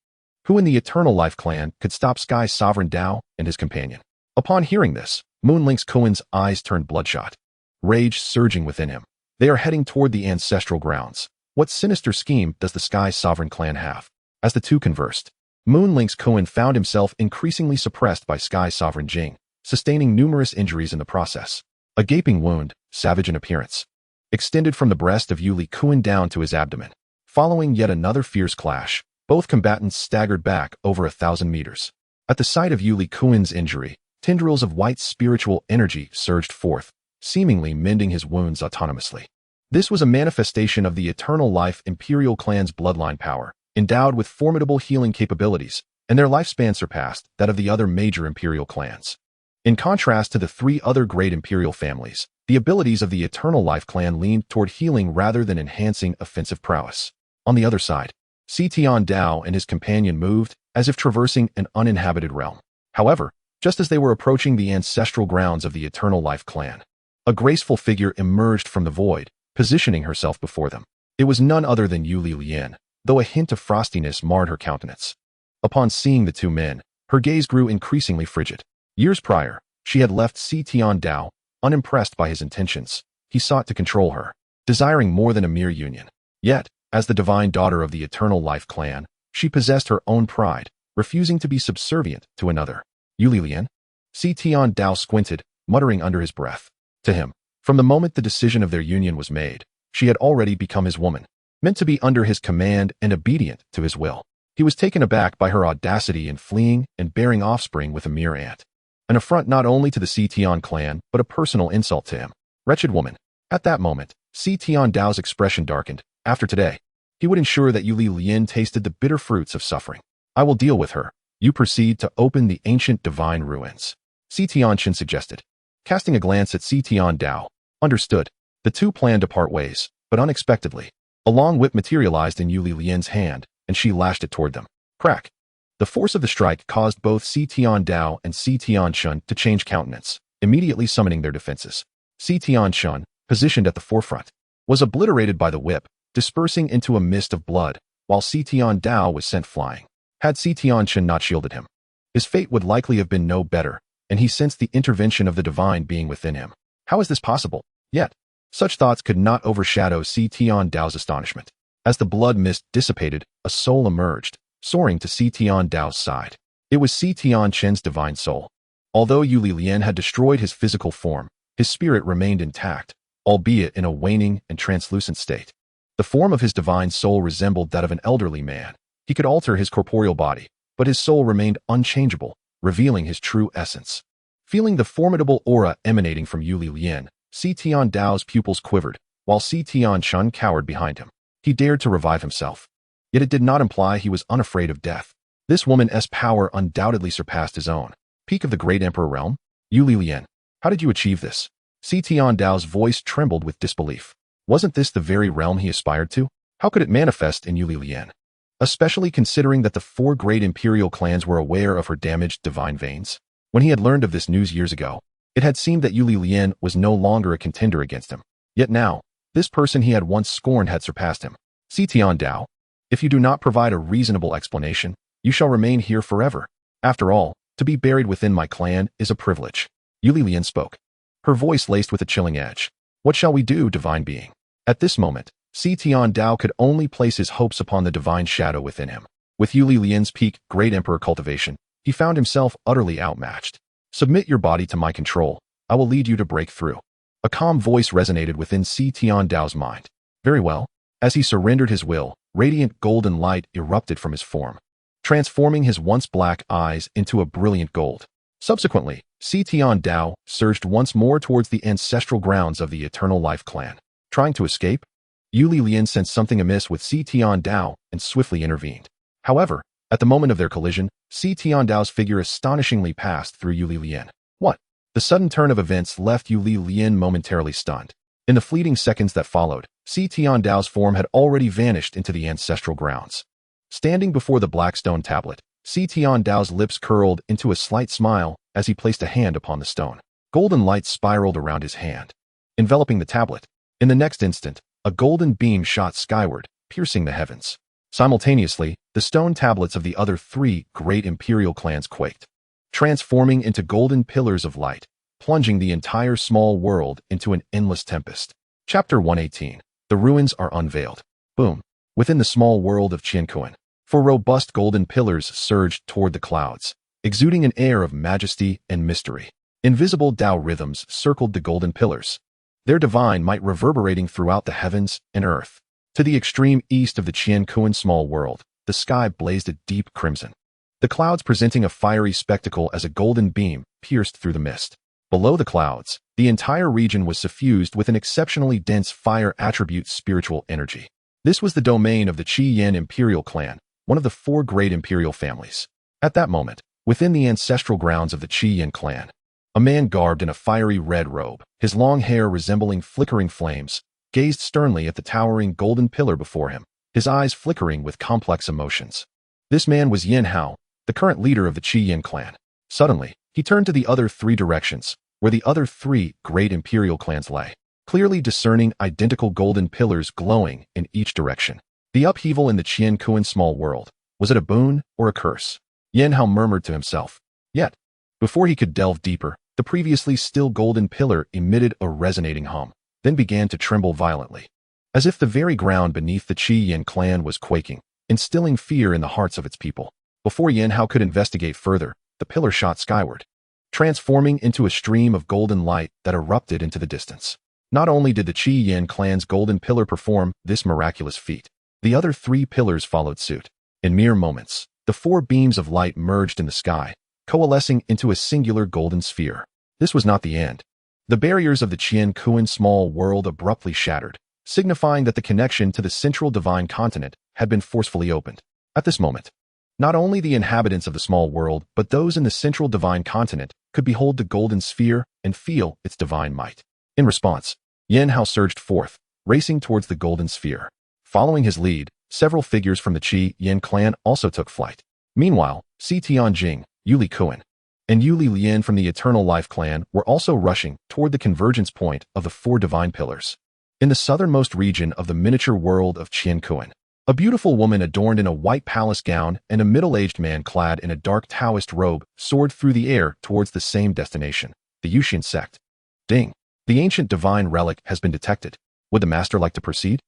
Who in the Eternal Life clan could stop Sky Sovereign Dao and his companion? Upon hearing this, Moon Lynx Kuan's eyes turned bloodshot, rage surging within him. They are heading toward the ancestral grounds. What sinister scheme does the Sky Sovereign clan have? As the two conversed, Moon Lynx Kuan found himself increasingly suppressed by Sky Sovereign Jing, sustaining numerous injuries in the process. A gaping wound, savage in appearance, extended from the breast of Yuli Kuan down to his abdomen. Following yet another fierce clash, both combatants staggered back over 1,000 meters. At the sight of Yuli Kuan's injury, tendrils of white spiritual energy surged forth, seemingly mending his wounds autonomously. This was a manifestation of the Eternal Life Imperial clan's bloodline power, endowed with formidable healing capabilities, and their lifespan surpassed that of the other major Imperial clans. In contrast to the 3 other great Imperial families, the abilities of the Eternal Life clan leaned toward healing rather than enhancing offensive prowess. On the other side, Xian Dao and his companion moved as if traversing an uninhabited realm. However, just as they were approaching the ancestral grounds of the Eternal Life clan, a graceful figure emerged from the void, positioning herself before them. It was none other than Yuli Lian, though a hint of frostiness marred her countenance. Upon seeing the two men, her gaze grew increasingly frigid. Years prior, she had left Xian Dao, unimpressed by his intentions. He sought to control her, desiring more than a mere union. Yet, as the divine daughter of the Eternal Life clan, she possessed her own pride, refusing to be subservient to another. Yuli Lian? Xian Dao squinted, muttering under his breath. To him, from the moment the decision of their union was made, she had already become his woman, meant to be under his command and obedient to his will. He was taken aback by her audacity in fleeing and bearing offspring with a mere ant. An affront not only to the Xian clan, but a personal insult to him. Wretched woman. At that moment, Xian Dao's expression darkened. After today, he would ensure that Yuli Lin tasted the bitter fruits of suffering. I will deal with her. You proceed to open the ancient divine ruins. Xian Chen suggested. Casting a glance at Xian Dao. Understood. The two planned to part ways, but unexpectedly, a long whip materialized in Yuli Lian's hand, and she lashed it toward them. Crack. The force of the strike caused both Xian Dao and Xian Chen to change countenance, immediately summoning their defenses. Xian Chen, positioned at the forefront, was obliterated by the whip, dispersing into a mist of blood, while Xian Dao was sent flying. Had Xian Chen not shielded him, his fate would likely have been no better, and he sensed the intervention of the divine being within him. How is this possible? Yet, such thoughts could not overshadow Xian Dao's astonishment. As the blood mist dissipated, a soul emerged, soaring to Xian Dao's side. It was Xian Chen's divine soul. Although Yuli Lin had destroyed his physical form, his spirit remained intact, albeit in a waning and translucent state. The form of his divine soul resembled that of an elderly man. He could alter his corporeal body, but his soul remained unchangeable, revealing his true essence. Feeling the formidable aura emanating from Yuli Lin, Xian Dao's pupils quivered, while Xian Chen cowered behind him. He dared to revive himself. Yet it did not imply he was unafraid of death. This woman's power undoubtedly surpassed his own. Peak of the Great Emperor realm? Yuli Lin, how did you achieve this? Xian Dao's voice trembled with disbelief. Wasn't this the very realm he aspired to? How could it manifest in Yuli Lin? Especially considering that the four great imperial clans were aware of her damaged divine veins. When he had learned of this news years ago, it had seemed that Yuli Lin was no longer a contender against him. Yet now, this person he had once scorned had surpassed him. Xian Dao, if you do not provide a reasonable explanation, you shall remain here forever. After all, to be buried within my clan is a privilege. Yuli Lin spoke, her voice laced with a chilling edge. What shall we do, divine being? At this moment, Xian Dao could only place his hopes upon the divine shadow within him. With Yuli Lin's peak Great Emperor cultivation, he found himself utterly outmatched. Submit your body to my control. I will lead you to break through. A calm voice resonated within Xian Dao's mind. Very well. As he surrendered his will, radiant golden light erupted from his form, transforming his once black eyes into a brilliant gold. Subsequently, Xian Dao surged once more towards the ancestral grounds of the Eternal Life clan. Trying to escape? Yuli Lin sensed something amiss with Xian Dao and swiftly intervened. However, at the moment of their collision, Xian Dao's figure astonishingly passed through Yuli Lin. What? The sudden turn of events left Yuli Lin momentarily stunned. In the fleeting seconds that followed, Xian Dao's form had already vanished into the ancestral grounds. Standing before the black stone tablet, Xian Dao's lips curled into a slight smile as he placed a hand upon the stone. Golden light spiraled around his hand, enveloping the tablet. In the next instant, a golden beam shot skyward, piercing the heavens. Simultaneously, the stone tablets of the other three great imperial clans quaked, transforming into golden pillars of light, plunging the entire small world into an endless tempest. Chapter 118. The ruins are unveiled. Boom. Within the small world of Chen Xuan, four robust golden pillars surged toward the clouds, exuding an air of majesty and mystery. Invisible Tao rhythms circled the golden pillars, their divine might reverberating throughout the heavens and earth. To the extreme east of the Chen Xuan small world, the sky blazed a deep crimson, the clouds presenting a fiery spectacle as a golden beam pierced through the mist. Below the clouds, the entire region was suffused with an exceptionally dense fire attribute spiritual energy. This was the domain of the Qian imperial clan, one of the four great imperial families. At that moment, within the ancestral grounds of the Qian clan, a man garbed in a fiery red robe, his long hair resembling flickering flames, gazed sternly at the towering golden pillar before him, his eyes flickering with complex emotions. This man was Yin Hao, the current leader of the Qian clan. Suddenly, he turned to the other three directions, where the other three great imperial clans lay, clearly discerning identical golden pillars glowing in each direction. The upheaval in the Chen Xuan small world, was it a boon or a curse? Yin Hao murmured to himself. Yet, before he could delve deeper, the previously still golden pillar emitted a resonating hum, then began to tremble violently, as if the very ground beneath the Qian clan was quaking, instilling fear in the hearts of its people. Before Yin Hao could investigate further, the pillar shot skyward, transforming into a stream of golden light that erupted into the distance. Not only did the Qian clan's golden pillar perform this miraculous feat, the other three pillars followed suit. In mere moments, the four beams of light merged in the sky, coalescing into a singular golden sphere. This was not the end. The barriers of the Qian Kuan small world abruptly shattered, signifying that the connection to the central divine continent had been forcefully opened. At this moment, not only the inhabitants of the small world, but those in the central divine continent could behold the golden sphere and feel its divine might. In response, Yan Hao surged forth, racing towards the golden sphere. Following his lead, several figures from the Qi Yin clan also took flight. Meanwhile, Si Tianjing, Yuli Kuan, and Yuli Lian from the Eternal Life clan were also rushing toward the convergence point of the four divine pillars. In the southernmost region of the miniature world of Qian Kuan, a beautiful woman adorned in a white palace gown and a middle-aged man clad in a dark Taoist robe soared through the air towards the same destination, the Yusian sect. Ding! The ancient divine relic has been detected. Would the master like to proceed?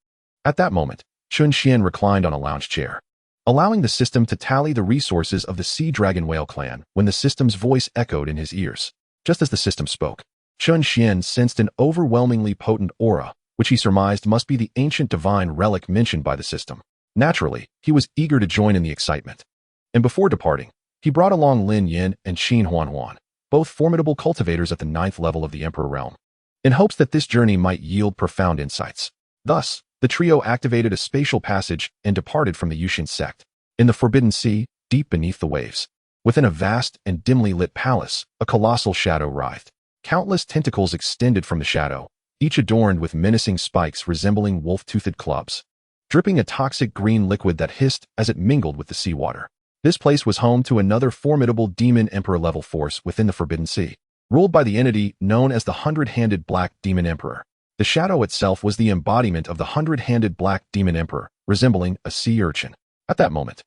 At that moment, Chen Xuan reclined on a lounge chair, allowing the system to tally the resources of the Sea Dragon Whale clan when the system's voice echoed in his ears. Just as the system spoke, Chen Xuan sensed an overwhelmingly potent aura, which he surmised must be the ancient divine relic mentioned by the system. Naturally, he was eager to join in the excitement. And before departing, he brought along Lin Yin and Xin Huan, both formidable cultivators at the 9th level of the Emperor realm, in hopes that this journey might yield profound insights. Thus, the trio activated a spatial passage and departed from the Yusian sect. In the Forbidden Sea, deep beneath the waves, within a vast and dimly lit palace, a colossal shadow writhed. Countless tentacles extended from the shadow, each adorned with menacing spikes resembling wolf-toothed clubs, dripping a toxic green liquid that hissed as it mingled with the seawater. This place was home to another formidable demon emperor-level force within the Forbidden Sea, ruled by the entity known as the Hundred-Handed Black Demon Emperor. The shadow itself was the embodiment of the Hundred-Handed Black Demon Emperor, resembling a sea urchin. At that moment,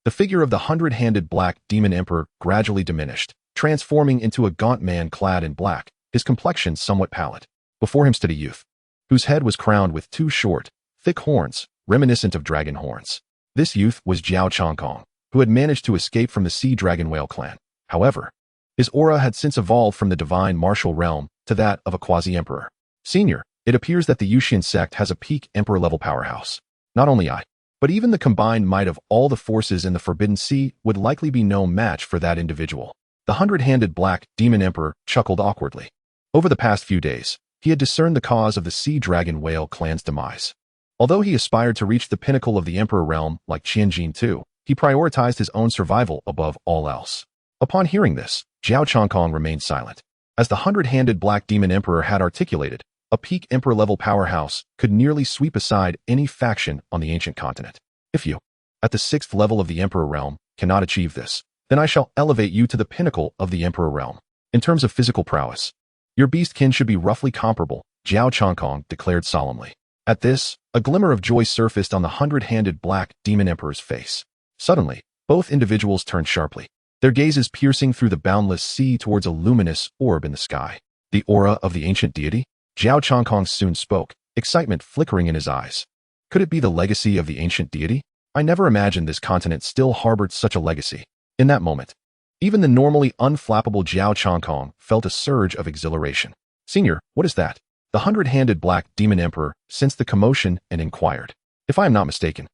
the figure of the Hundred-Handed Black Demon Emperor gradually diminished, transforming into a gaunt man clad in black, his complexion somewhat pallid. Before him stood a youth, whose head was crowned with two short, thick horns, reminiscent of dragon horns. This youth was Jiao Chongkong, who had managed to escape from the Sea Dragon Whale clan. However, his aura had since evolved from the divine martial realm to that of a quasi-emperor. Senior, it appears that the Yusian sect has a peak emperor-level powerhouse. Not only I, but even the combined might of all the forces in the Forbidden Sea would likely be no match for that individual. The Hundred-Handed Black Demon Emperor chuckled awkwardly. Over the past few days, he had discerned the cause of the Sea Dragon Whale clan's demise. Although he aspired to reach the pinnacle of the Emperor realm like Qianjin too, he prioritized his own survival above all else. Upon hearing this, Jiao Chongkong remained silent. As the Hundred-Handed Black Demon Emperor had articulated, a peak emperor-level powerhouse could nearly sweep aside any faction on the ancient continent. If you, at the 6th level of the Emperor realm, cannot achieve this, then I shall elevate you to the pinnacle of the Emperor realm. In terms of physical prowess, your beastkin should be roughly comparable, Jiao Chongkong declared solemnly. At this, a glimmer of joy surfaced on the Hundred-Handed Black Demon Emperor's face. Suddenly, both individuals turned sharply, their gazes piercing through the boundless sea towards a luminous orb in the sky. The aura of the ancient deity? Jiao Chongkong soon spoke, excitement flickering in his eyes. Could it be the legacy of the ancient deity? I never imagined this continent still harbored such a legacy. In that moment, even the normally unflappable Jiao Chongkong felt a surge of exhilaration. Senior, what is that? The Hundred-Handed Black Demon Emperor sensed the commotion and inquired. If I am not mistaken,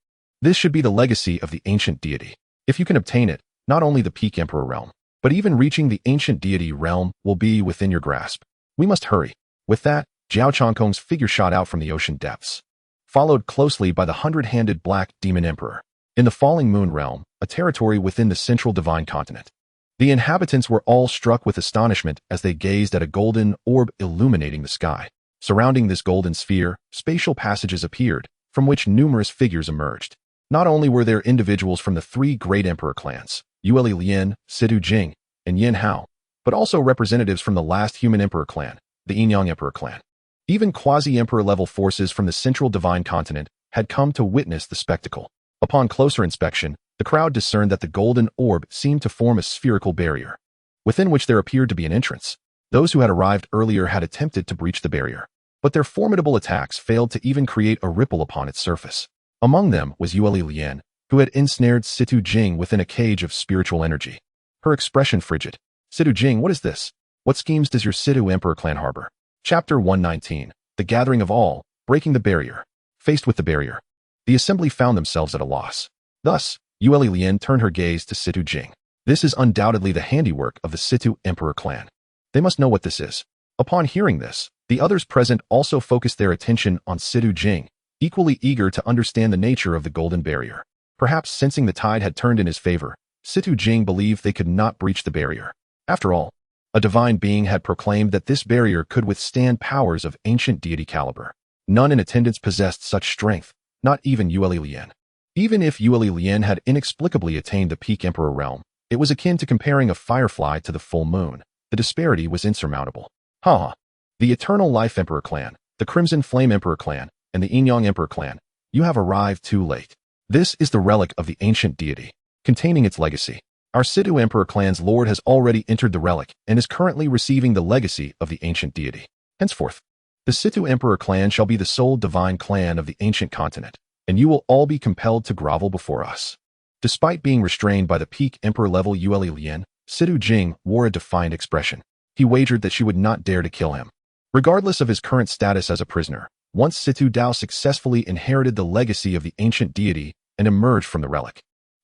this should be the legacy of the ancient deity. If you can obtain it, not only the peak emperor realm, but even reaching the ancient deity realm will be within your grasp. We must hurry. With that, Jiao Chongkong's figure shot out from the ocean depths, followed closely by the Hundred-Handed Black Demon Emperor. In the Falling Moon realm, a territory within the central divine continent, the inhabitants were all struck with astonishment as they gazed at a golden orb illuminating the sky. Surrounding this golden sphere, spatial passages appeared, from which numerous figures emerged. Not only were there individuals from the three great emperor clans, Yuli Lian, Sidu Jing, and Yin Hao, but also representatives from the last human emperor clan, the Yinyang Emperor clan. Even quasi-emperor level forces from the central divine continent had come to witness the spectacle. Upon closer inspection, the crowd discerned that the golden orb seemed to form a spherical barrier, within which there appeared to be an entrance. Those who had arrived earlier had attempted to breach the barrier, but their formidable attacks failed to even create a ripple upon its surface. Among them was Yuli Lian, who had ensnared Situ Jing within a cage of spiritual energy. Her expression frigid. Situ Jing, what is this? What schemes does your Situ Emperor clan harbor? Chapter 119. The Gathering of All, Breaking the Barrier. Faced with the barrier, the assembly found themselves at a loss. Thus, Liyang turned her gaze to Situ Jing. This is undoubtedly the handiwork of the Situ Emperor clan. They must know what this is. Upon hearing this, the others present also focused their attention on Situ Jing, equally eager to understand the nature of the golden barrier. Perhaps sensing the tide had turned in his favor, Situ Jing believed they could not breach the barrier. After all, a divine being had proclaimed that this barrier could withstand powers of ancient deity caliber. None in attendance possessed such strength, not even Liyang. Even if Liyang had inexplicably attained the peak emperor realm, it was akin to comparing a firefly to the full moon. The disparity was insurmountable. The Eternal Life Emperor clan, the Crimson Flame Emperor clan, and the Yin Yang Emperor clan, you have arrived too late. This is the relic of the ancient deity, containing its legacy. Our Situ Emperor clan's lord has already entered the relic and is currently receiving the legacy of the ancient deity. Henceforth, the Situ Emperor clan shall be the sole divine clan of the ancient continent, and you will all be compelled to grovel before us. Despite being restrained by the peak emperor level Liyang, Situ Jing wore a defiant expression. He wagered that she would not dare to kill him. Regardless of his current status as a prisoner, once Situ Dao successfully inherited the legacy of the ancient deity and emerged from the relic,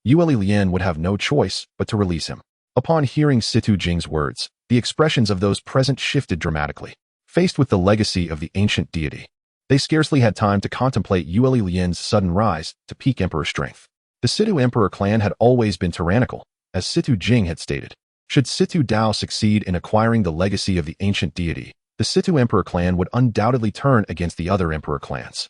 Liyang would have no choice but to release him. Upon hearing Situ Jing's words, the expressions of those present shifted dramatically. Faced with the legacy of the ancient deity, they scarcely had time to contemplate Liyang's sudden rise to peak emperor strength. The Situ Emperor clan had always been tyrannical, as Situ Jing had stated. Should Situ Dao succeed in acquiring the legacy of the ancient deity, the Situ Emperor clan would undoubtedly turn against the other emperor clans.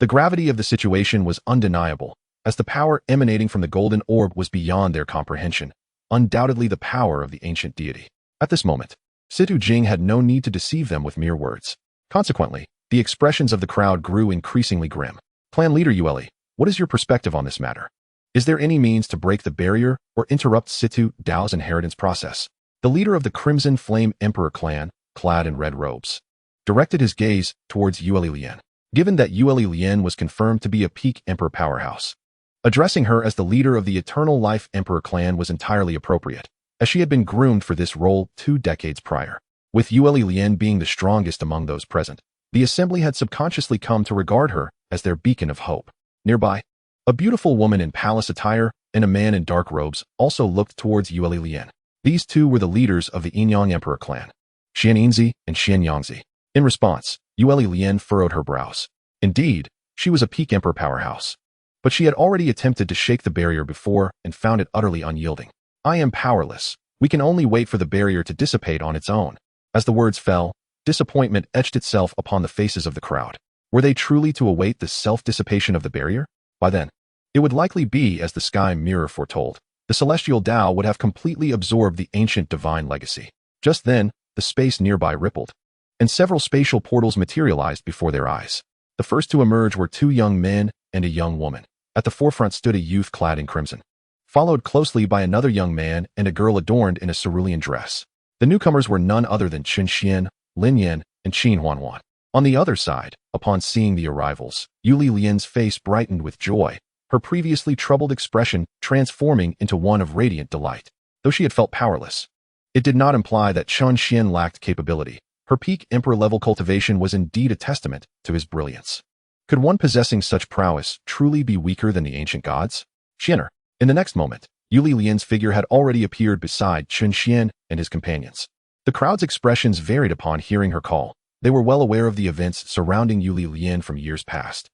The gravity of the situation was undeniable, as the power emanating from the golden orb was beyond their comprehension, undoubtedly the power of the ancient deity. At this moment, Situ Jing had no need to deceive them with mere words. Consequently, the expressions of the crowd grew increasingly grim. Clan leader Yue, what is your perspective on this matter? Is there any means to break the barrier or interrupt Situ Dao's inheritance process? The leader of the Crimson Flame Emperor clan, clad in red robes, directed his gaze towards Liyang. Given that Liyang was confirmed to be a peak emperor powerhouse, addressing her as the leader of the Eternal Life Emperor clan was entirely appropriate, as she had been groomed for this role 2 decades prior. With Liyang being the strongest among those present, the assembly had subconsciously come to regard her as their beacon of hope. Nearby, a beautiful woman in palace attire and a man in dark robes also looked towards Liyang. These two were the leaders of the Yin Yang Emperor clan, Xianxia and xianxiaaudiobooks. In response, Liyang furrowed her brows. Indeed, she was a peak emperor powerhouse, but she had already attempted to shake the barrier before and found it utterly unyielding. I am powerless. We can only wait for the barrier to dissipate on its own. As the words fell, disappointment etched itself upon the faces of the crowd. Were they truly to await the self-dissipation of the barrier? By then, it would likely be as the sky mirror foretold. The celestial Tao would have completely absorbed the ancient divine legacy. Just then, the space nearby rippled, and several spatial portals materialized before their eyes. The first to emerge were 2 young men and a young woman. At the forefront stood a youth clad in crimson, followed closely by another young man and a girl adorned in a cerulean dress. The newcomers were none other than Chen Xuan, Lin Yan, and Chen Xuan. On the other side, upon seeing the arrivals, Liyang's face brightened with joy, her previously troubled expression transforming into one of radiant delight. Though she had felt powerless, it did not imply that Chen Xuan lacked capability. Her peak emperor-level cultivation was indeed a testament to his brilliance. Could one possessing such prowess truly be weaker than the ancient gods? Xianer. In the next moment, Liyang's figure had already appeared beside Chen Xuan and his companions. The crowd's expressions varied upon hearing her call. They were well aware of the events surrounding Liyang from years past.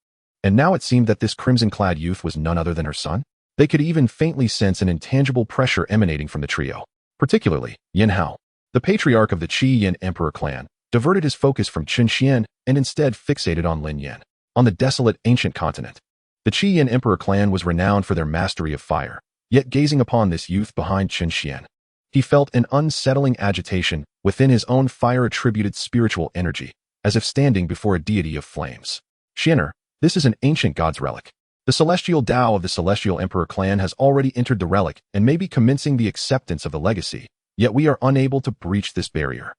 And now it seemed that this crimson-clad youth was none other than her son. They could even faintly sense an intangible pressure emanating from the trio. Particularly, Yin Hao, the patriarch of the Qi Yin Emperor clan, diverted his focus from Chen Xuan and instead fixated on Lin Yan. On the desolate ancient continent, the Qi Yin Emperor clan was renowned for their mastery of fire, yet gazing upon this youth behind Chen Xuan, he felt an unsettling agitation within his own fire-attributed spiritual energy, as if standing before a deity of flames. Xianer, this is an ancient god's relic. The celestial Tao of the Celestial Emperor clan has already entered the relic and may be commencing the acceptance of the legacy, yet we are unable to breach this barrier.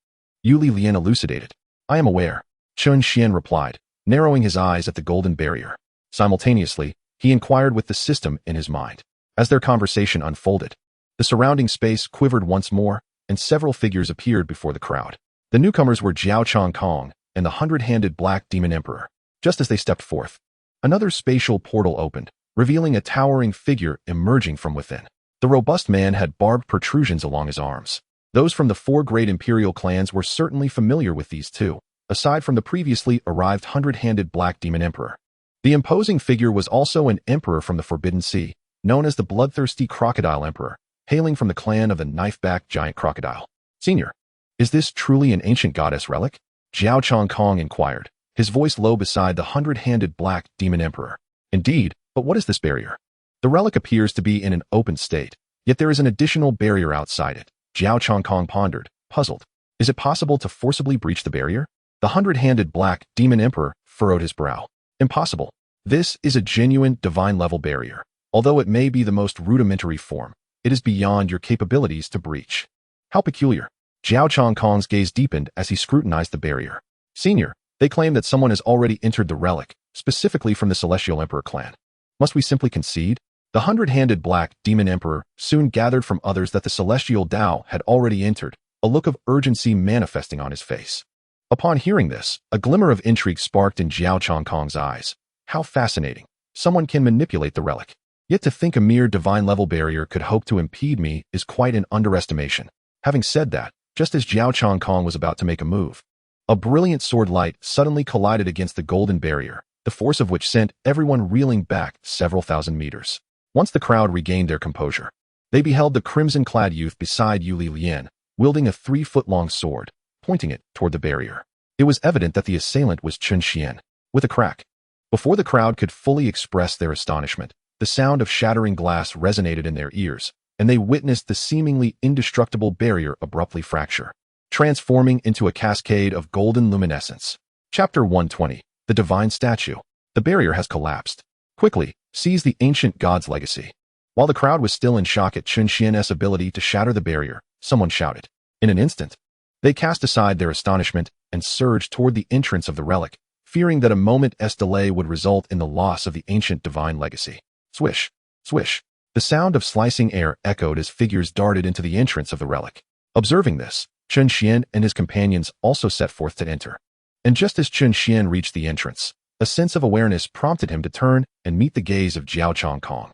Liyang elucidated. I am aware, Chen Xuan replied, narrowing his eyes at the golden barrier. Simultaneously, he inquired with the system in his mind. As their conversation unfolded, the surrounding space quivered once more, and several figures appeared before the crowd. The newcomers were Jiao Changkong and the 100-handed Black Demon Emperor. Just as they stepped forth, another spatial portal opened, revealing a towering figure emerging from within. The robust man had barbed protrusions along his arms. Those from the 4 great imperial clans were certainly familiar with these too, aside from the previously arrived 100-handed Black Demon Emperor. The imposing figure was also an emperor from the Forbidden Sea, known as the Bloodthirsty Crocodile Emperor, hailing from the clan of the Knife-Backed Giant Crocodile. Senior, is this truly an ancient goddess relic? Xiao Ting inquired, his voice low beside the 100-handed Black Demon Emperor. Indeed, but what is this barrier? The relic appears to be in an open state, yet there is an additional barrier outside it. Xiao Ting pondered, puzzled. Is it possible to forcibly breach the barrier? The 100-handed Black Demon Emperor furrowed his brow. Impossible. This is a genuine divine-level barrier. Although it may be the most rudimentary form, it is beyond your capabilities to breach. How peculiar. Xiao Changkong's gaze deepened as he scrutinized the barrier. Senior, they claim that someone has already entered the relic, specifically from the Celestial Emperor clan. Must we simply concede? The 100-handed Black Demon Emperor soon gathered from others that the Celestial Dao had already entered, a look of urgency manifesting on his face. Upon hearing this, a glimmer of intrigue sparked in Xiao Changkong's eyes. How fascinating. Someone can manipulate the relic. Yet to think a mere divine-level barrier could hope to impede me is quite an underestimation. Having said that, just as Xiao Changkong was about to make a move, a brilliant sword light suddenly collided against the golden barrier, the force of which sent everyone reeling back several thousand meters. Once the crowd regained their composure, they beheld the crimson-clad youth beside Yu Lilian, wielding a 3-foot-long sword, pointing it toward the barrier. It was evident that the assailant was Chen Xuan. With a crack, before the crowd could fully express their astonishment, the sound of shattering glass resonated in their ears, and they witnessed the seemingly indestructible barrier abruptly fracture, transforming into a cascade of golden luminescence. Chapter 120. The Divine Statue. The barrier has collapsed. Quickly, seize the ancient god's legacy. While the crowd was still in shock at Chen Xuan's ability to shatter the barrier, someone shouted. In an instant, they cast aside their astonishment and surged toward the entrance of the relic, fearing that a moment's delay would result in the loss of the ancient divine legacy. Swish, swish. The sound of slicing air echoed as figures darted into the entrance of the relic. Observing this, Chen Xuan and his companions also set forth to enter. And just as Chen Xuan reached the entrance, a sense of awareness prompted him to turn and meet the gaze of Xiao Changkong,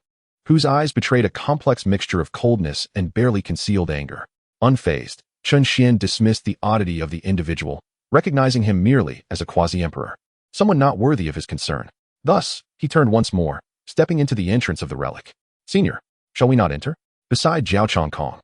whose eyes betrayed a complex mixture of coldness and barely concealed anger. Unfazed, Chen Xuan dismissed the oddity of the individual, recognizing him merely as a quasi-emperor, someone not worthy of his concern. Thus, he turned once more, stepping into the entrance of the relic. Senior, shall we not enter? Beside Xiao Changkong,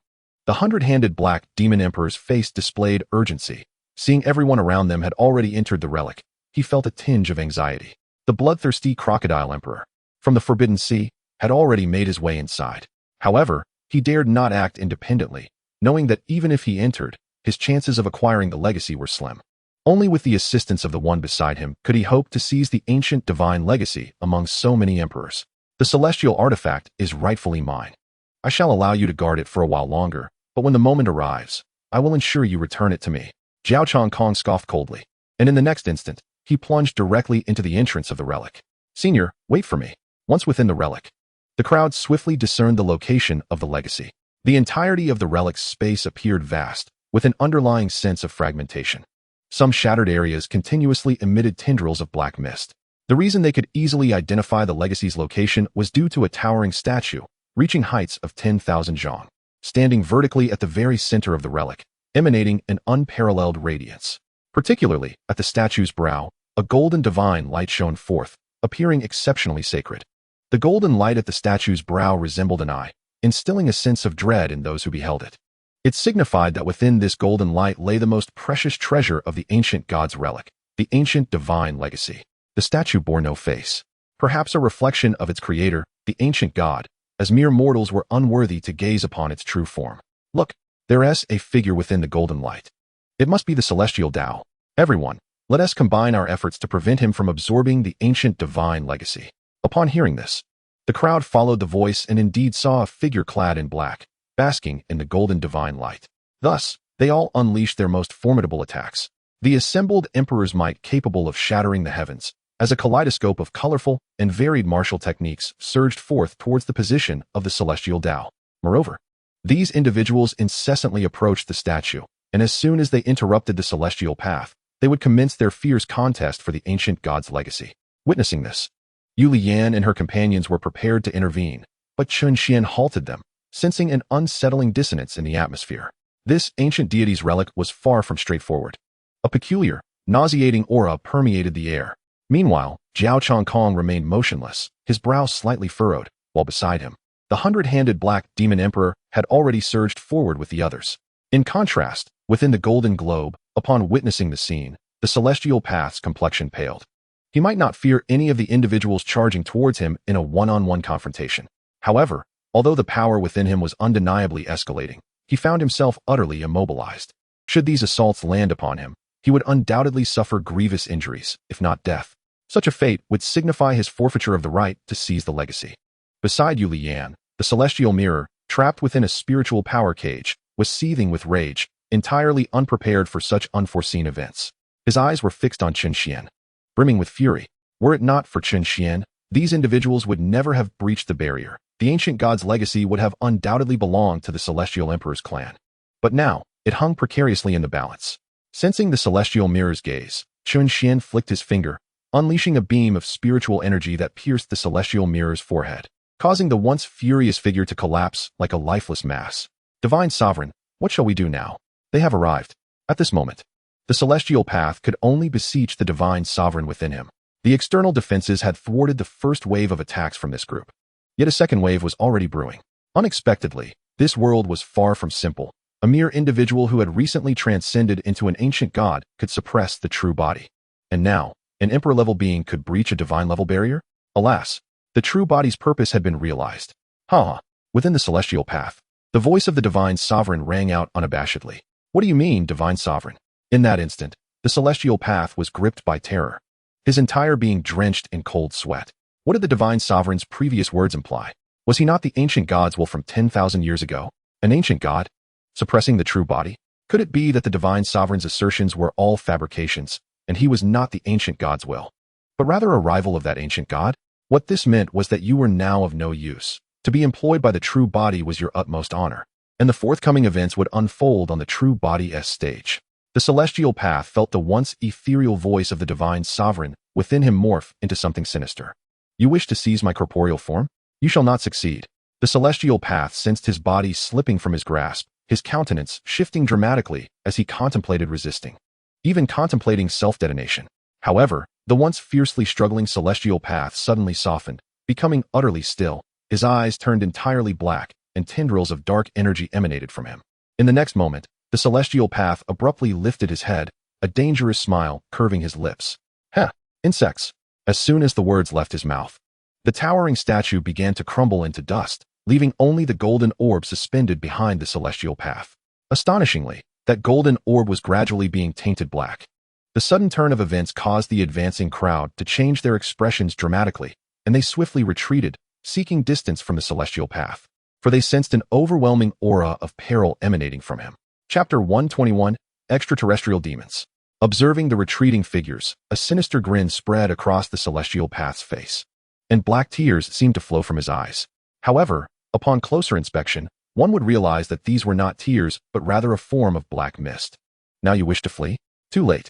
the 100-handed Black Demon Emperor's face displayed urgency. Seeing everyone around them had already entered the relic, he felt a tinge of anxiety. The bloodthirsty Crocodile Emperor, from the Forbidden Sea, had already made his way inside. However, he dared not act independently, knowing that even if he entered, his chances of acquiring the legacy were slim. Only with the assistance of the one beside him could he hope to seize the ancient divine legacy among so many emperors. The celestial artifact is rightfully mine. I shall allow you to guard it for a while longer, but when the moment arrives, I will ensure you return it to me. Xiao Changkong scoffed coldly, and in the next instant, he plunged directly into the entrance of the relic. Senior, wait for me. Once within the relic, the crowd swiftly discerned the location of the legacy. The entirety of the relic's space appeared vast, with an underlying sense of fragmentation. Some shattered areas continuously emitted tendrils of black mist. The reason they could easily identify the legacy's location was due to a towering statue, reaching heights of 10,000 zhang, standing vertically at the very center of the relic, emanating an unparalleled radiance. Particularly, at the statue's brow, a golden divine light shone forth, appearing exceptionally sacred. The golden light at the statue's brow resembled an eye, instilling a sense of dread in those who beheld it. It signified that within this golden light lay the most precious treasure of the ancient god's relic, the ancient divine legacy. The statue bore no face, perhaps a reflection of its creator, the ancient god, as mere mortals were unworthy to gaze upon its true form. Look, there is a figure within the golden light. It must be the celestial Dao. Everyone, let us combine our efforts to prevent him from absorbing the ancient divine legacy. Upon hearing this, the crowd followed the voice and indeed saw a figure clad in black, basking in the golden divine light. Thus, they all unleashed their most formidable attacks. The assembled emperor's might capable of shattering the heavens, as a kaleidoscope of colorful and varied martial techniques surged forth towards the position of the celestial Dao. Moreover, these individuals incessantly approached the statue, and as soon as they interrupted the celestial path, they would commence their fierce contest for the ancient god's legacy. Witnessing this, Liyang and her companions were prepared to intervene, but Chen Xuan halted them, sensing an unsettling dissonance in the atmosphere. This ancient deity's relic was far from straightforward. A peculiar, nauseating aura permeated the air. Meanwhile, Zhao Chongkong remained motionless, his brow slightly furrowed, while beside him, the 100-handed Black Demon Emperor had already surged forward with the others. In contrast, within the Golden Globe, upon witnessing the scene, the Celestial Path's complexion paled. He might not fear any of the individuals charging towards him in a one-on-one confrontation. However, although the power within him was undeniably escalating, he found himself utterly immobilized. Should these assaults land upon him, he would undoubtedly suffer grievous injuries, if not death. Such a fate would signify his forfeiture of the right to seize the legacy. Beside Liyang, the celestial mirror, trapped within a spiritual power cage, was seething with rage, entirely unprepared for such unforeseen events. His eyes were fixed on Chen Xuan, brimming with fury. Were it not for Chen Xuan, these individuals would never have breached the barrier. The ancient god's legacy would have undoubtedly belonged to the Celestial Emperor's clan. But now, it hung precariously in the balance. Sensing the celestial mirror's gaze, Chen Xuan flicked his finger, unleashing a beam of spiritual energy that pierced the celestial mirror's forehead, causing the once furious figure to collapse like a lifeless mass. Divine Sovereign, what shall we do now? They have arrived. At this moment, the celestial path could only beseech the Divine Sovereign within him. The external defenses had thwarted the first wave of attacks from this group. Yet a second wave was already brewing. Unexpectedly, this world was far from simple. A mere individual who had recently transcended into an ancient god could suppress the true body. And now, an emperor-level being could breach a divine-level barrier? Alas, the true body's purpose had been realized. Within the celestial path, the voice of the Divine Sovereign rang out unabashedly. What do you mean, Divine Sovereign? In that instant, the celestial path was gripped by terror, his entire being drenched in cold sweat. What did the Divine Sovereign's previous words imply? Was he not the ancient god's will from 10,000 years ago? An ancient god? Suppressing the true body? Could it be that the Divine Sovereign's assertions were all fabrications, and he was not the ancient god's will, but rather a rival of that ancient god? What this meant was that you were now of no use. To be employed by the true body was your utmost honor, and the forthcoming events would unfold on the true body's stage. The celestial path felt the once ethereal voice of the Divine Sovereign within him morph into something sinister. You wish to seize my corporeal form? You shall not succeed. The celestial path sensed his body slipping from his grasp, his countenance shifting dramatically as he contemplated resisting, even contemplating self-detonation. However, the once fiercely struggling celestial path suddenly softened, becoming utterly still. His eyes turned entirely black, and tendrils of dark energy emanated from him. In the next moment, the celestial path abruptly lifted his head, a dangerous smile curving his lips. Insects. As soon as the words left his mouth, the towering statue began to crumble into dust, leaving only the golden orb suspended behind the celestial path. Astonishingly, that golden orb was gradually being tainted black. The sudden turn of events caused the advancing crowd to change their expressions dramatically, and they swiftly retreated, seeking distance from the celestial path, for they sensed an overwhelming aura of peril emanating from him. Chapter 121, Extraterrestrial Demons. Observing the retreating figures, a sinister grin spread across the celestial path's face, and black tears seemed to flow from his eyes. However, upon closer inspection, one would realize that these were not tears, but rather a form of black mist. Now you wish to flee? Too late.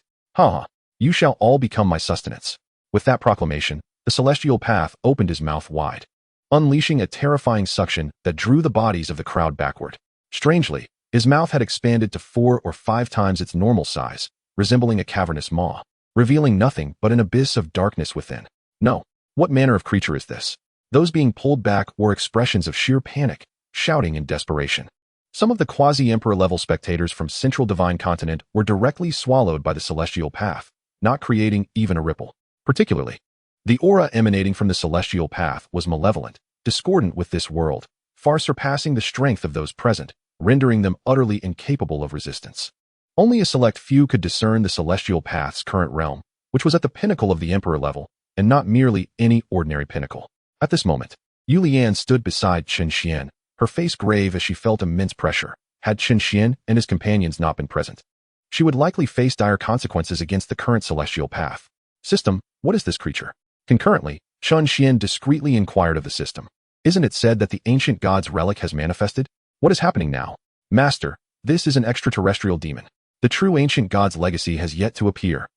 You shall all become my sustenance. With that proclamation, the celestial path opened his mouth wide, unleashing a terrifying suction that drew the bodies of the crowd backward. Strangely, his mouth had expanded to 4 or 5 times its normal size, resembling a cavernous maw, revealing nothing but an abyss of darkness within. No, what manner of creature is this? Those being pulled back were expressions of sheer panic, shouting in desperation. Some of the quasi-emperor level spectators from Central Divine Continent were directly swallowed by the celestial path, not creating even a ripple. Particularly, the aura emanating from the celestial path was malevolent, discordant with this world, far surpassing the strength of those present, rendering them utterly incapable of resistance. Only a select few could discern the celestial path's current realm, which was at the pinnacle of the emperor level, and not merely any ordinary pinnacle. At this moment, Liyang stood beside Chen Xuan, her face grave as she felt immense pressure. Had Chen Xuan and his companions not been present, she would likely face dire consequences against the current celestial path. System, what is this creature? Concurrently, Chen Xuan discreetly inquired of the system. Isn't it said that the ancient god's relic has manifested? What is happening now? Master, this is an extraterrestrial demon. The true ancient god's legacy has yet to appear.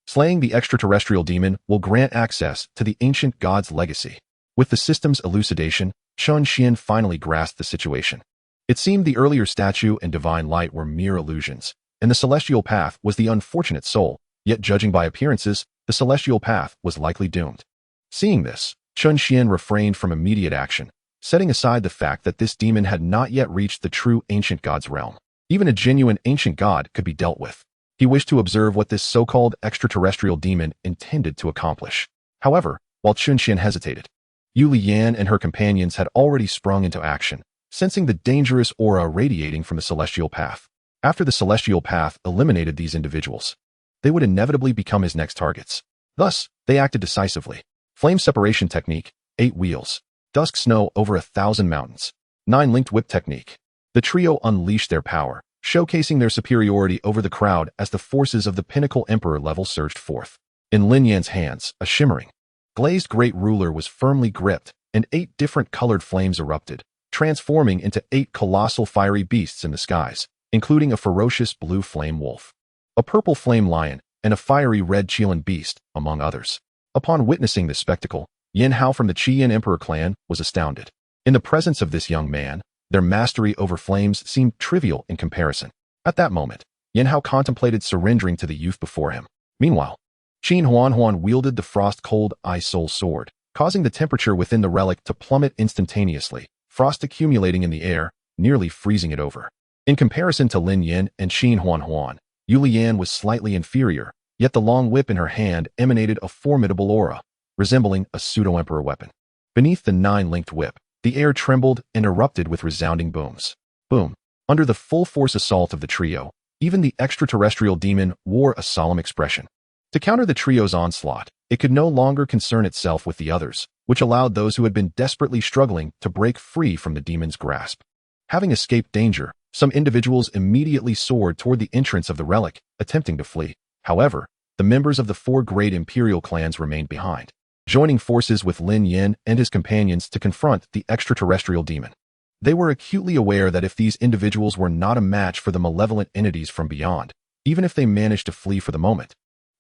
Slaying the extraterrestrial demon will grant access to the ancient god's legacy. With the system's elucidation, Chen Xuan finally grasped the situation. It seemed the earlier statue and divine light were mere illusions, and the celestial path was the unfortunate soul, yet judging by appearances, the celestial path was likely doomed. Seeing this, Chen Xuan refrained from immediate action, setting aside the fact that this demon had not yet reached the true ancient god's realm. Even a genuine ancient god could be dealt with. He wished to observe what this so-called extraterrestrial demon intended to accomplish. However, while Chen Xuan hesitated, Liyang and her companions had already sprung into action, sensing the dangerous aura radiating from the celestial path. After the celestial path eliminated these individuals, they would inevitably become his next targets. Thus, they acted decisively. Flame separation technique, 8 wheels. Dusk snow over 1,000 mountains. 9 linked whip technique. The trio unleashed their power, showcasing their superiority over the crowd as the forces of the pinnacle emperor level surged forth. In Lin Yan's hands, a shimmering, glazed great ruler was firmly gripped, and 8 different colored flames erupted, transforming into 8 colossal fiery beasts in the skies, including a ferocious blue flame wolf, a purple flame lion, and a fiery red Qilan beast, among others. Upon witnessing this spectacle, Yin Hao from the Qian Emperor clan was astounded. In the presence of this young man, their mastery over flames seemed trivial in comparison. At that moment, Yin Hao contemplated surrendering to the youth before him. Meanwhile, Chen Xuan wielded the frost-cold eye-soul sword, causing the temperature within the relic to plummet instantaneously, frost accumulating in the air, nearly freezing it over. In comparison to Lin Yin and Chen Xuan, Liyang was slightly inferior, yet the long whip in her hand emanated a formidable aura, resembling a pseudo-emperor weapon. Beneath the 9-linked whip, the air trembled and erupted with resounding booms. Boom. Under the full force assault of the trio, even the extraterrestrial demon wore a solemn expression. To counter the trio's onslaught, it could no longer concern itself with the others, which allowed those who had been desperately struggling to break free from the demon's grasp. Having escaped danger, some individuals immediately soared toward the entrance of the relic, attempting to flee. However, the members of the 4 great imperial clans remained behind, joining forces with Lin Yin and his companions to confront the extraterrestrial demon. They were acutely aware that if these individuals were not a match for the malevolent entities from beyond, even if they managed to flee for the moment,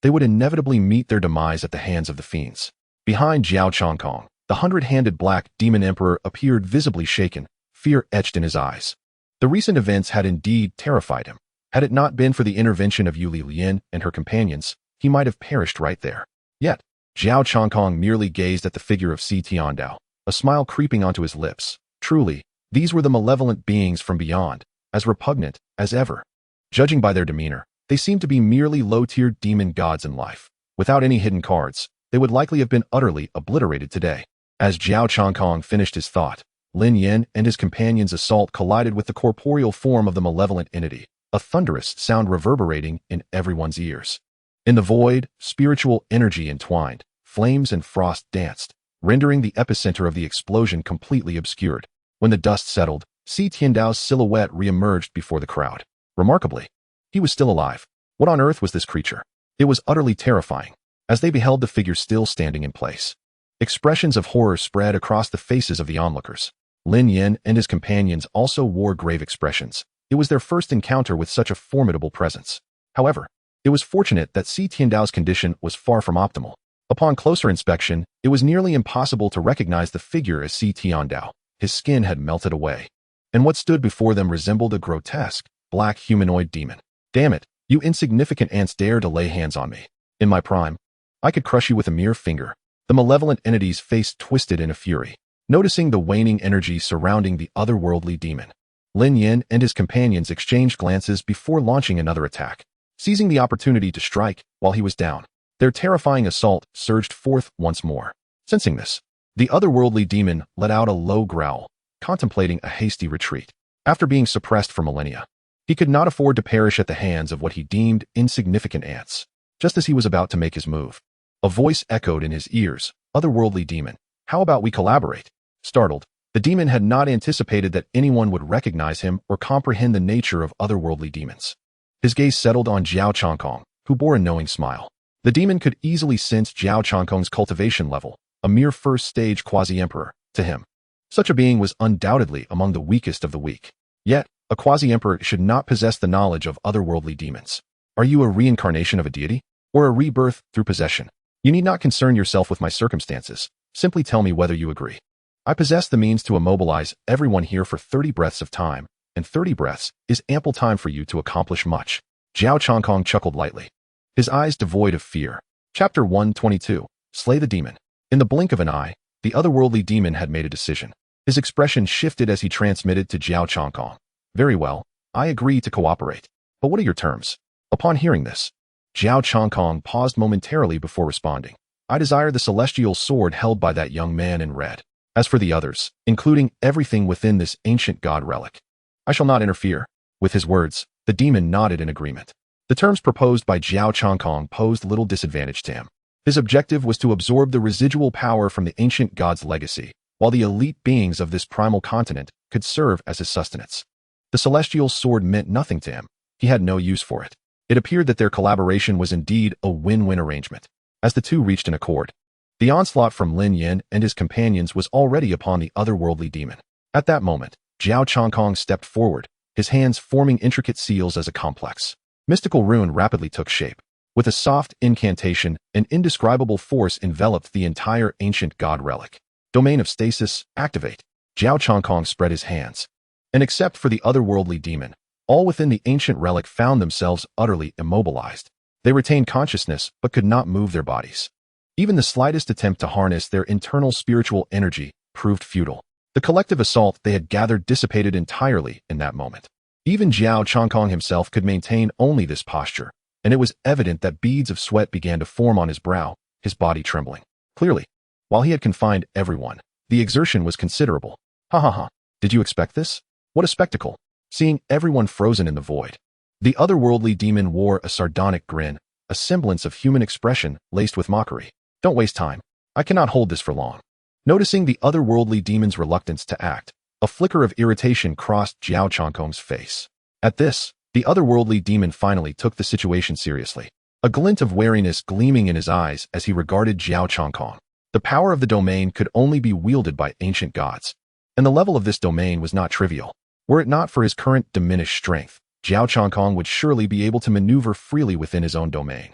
they would inevitably meet their demise at the hands of the fiends. Behind Xiao Ting, the 100-handed black demon emperor appeared visibly shaken, fear etched in his eyes. The recent events had indeed terrified him. Had it not been for the intervention of Liyang and her companions, he might have perished right there. Yet, Xiao Ting merely gazed at the figure of Si Tiandao, a smile creeping onto his lips. Truly, these were the malevolent beings from beyond, as repugnant as ever. Judging by their demeanor, they seemed to be merely low-tier demon gods in life. Without any hidden cards, they would likely have been utterly obliterated today. As Xiao Ting finished his thought, Lin Yin and his companions' assault collided with the corporeal form of the malevolent entity, a thunderous sound reverberating in everyone's ears. In the void, spiritual energy entwined, flames and frost danced, rendering the epicenter of the explosion completely obscured. When the dust settled, Si Tiandao's silhouette re-emerged before the crowd. Remarkably, he was still alive. What on earth was this creature? It was utterly terrifying, as they beheld the figure still standing in place. Expressions of horror spread across the faces of the onlookers. Lin Yin and his companions also wore grave expressions. It was their first encounter with such a formidable presence. However, it was fortunate that Si Tiandao's condition was far from optimal. Upon closer inspection, it was nearly impossible to recognize the figure as Si Tiandao. His skin had melted away, and what stood before them resembled a grotesque, black humanoid demon. Damn it, you insignificant ants dare to lay hands on me. In my prime, I could crush you with a mere finger. The malevolent entity's face twisted in a fury. Noticing the waning energy surrounding the otherworldly demon, Lin Yin and his companions exchanged glances before launching another attack. Seizing the opportunity to strike while he was down, their terrifying assault surged forth once more. Sensing this, the otherworldly demon let out a low growl, contemplating a hasty retreat. After being suppressed for millennia, he could not afford to perish at the hands of what he deemed insignificant ants. Just as he was about to make his move, a voice echoed in his ears, "Otherworldly demon, how about we collaborate?" Startled, the demon had not anticipated that anyone would recognize him or comprehend the nature of otherworldly demons. His gaze settled on Xiao Ting, who bore a knowing smile. The demon could easily sense Xiao Changkong's cultivation level, a mere first-stage quasi-emperor. To him, such a being was undoubtedly among the weakest of the weak. Yet, a quasi-emperor should not possess the knowledge of otherworldly demons. Are you a reincarnation of a deity? or a rebirth through possession. You need not concern yourself with my circumstances. Simply tell me whether you agree. I possess the means to immobilize everyone here for 30 breaths of time, and 30 breaths is ample time for you to accomplish much. Xiao Changkong chuckled lightly, his eyes devoid of fear. Chapter 122. Slay the Demon. In the blink of an eye, the otherworldly demon had made a decision. His expression shifted as he transmitted to Xiao Changkong. Very well, I agree to cooperate. But what are your terms? Upon hearing this, Xiao Changkong paused momentarily before responding. I desire the celestial sword held by that young man in red. As for the others, including everything within this ancient god relic, I shall not interfere. With his words, the demon nodded in agreement. The terms proposed by Xiao Changkong posed little disadvantage to him. His objective was to absorb the residual power from the ancient god's legacy, while the elite beings of this primal continent could serve as his sustenance. The celestial sword meant nothing to him. He had no use for it. It appeared that their collaboration was indeed a win-win arrangement. As the two reached an accord, the onslaught from Lin Yin and his companions was already upon the otherworldly demon. At that moment, Xiao Changkong stepped forward, his hands forming intricate seals as a complex mystical rune rapidly took shape. With a soft incantation, an indescribable force enveloped the entire ancient god relic. Domain of stasis, activate. Xiao Changkong spread his hands. And except for the otherworldly demon, all within the ancient relic found themselves utterly immobilized. They retained consciousness but could not move their bodies. Even the slightest attempt to harness their internal spiritual energy proved futile. The collective assault they had gathered dissipated entirely in that moment. Even Xiao Changkong himself could maintain only this posture, and it was evident that beads of sweat began to form on his brow, his body trembling. Clearly, while he had confined everyone, the exertion was considerable. Ha ha ha. Did you expect this? What a spectacle. Seeing everyone frozen in the void. The otherworldly demon wore a sardonic grin, a semblance of human expression laced with mockery. Don't waste time. I cannot hold this for long. Noticing the otherworldly demon's reluctance to act, a flicker of irritation crossed Xiao Changkong's face. At this, the otherworldly demon finally took the situation seriously, a glint of wariness gleaming in his eyes as he regarded Xiao Changkong. The power of the domain could only be wielded by ancient gods, and the level of this domain was not trivial. Were it not for his current diminished strength, Xiao Changkong would surely be able to maneuver freely within his own domain,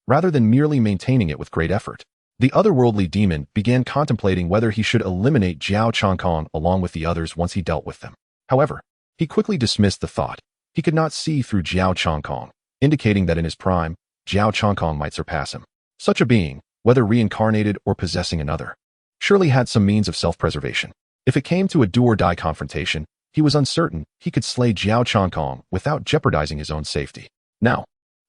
rather than merely maintaining it with great effort. The otherworldly demon began contemplating whether he should eliminate Xiao Changkong along with the others once he dealt with them. However, he quickly dismissed the thought. He could not see through Xiao Changkong, indicating that in his prime, Xiao Changkong might surpass him. Such a being, whether reincarnated or possessing another, surely had some means of self-preservation. If it came to a do-or-die confrontation, he was uncertain he could slay Xiao Changkong without jeopardizing his own safety. Now,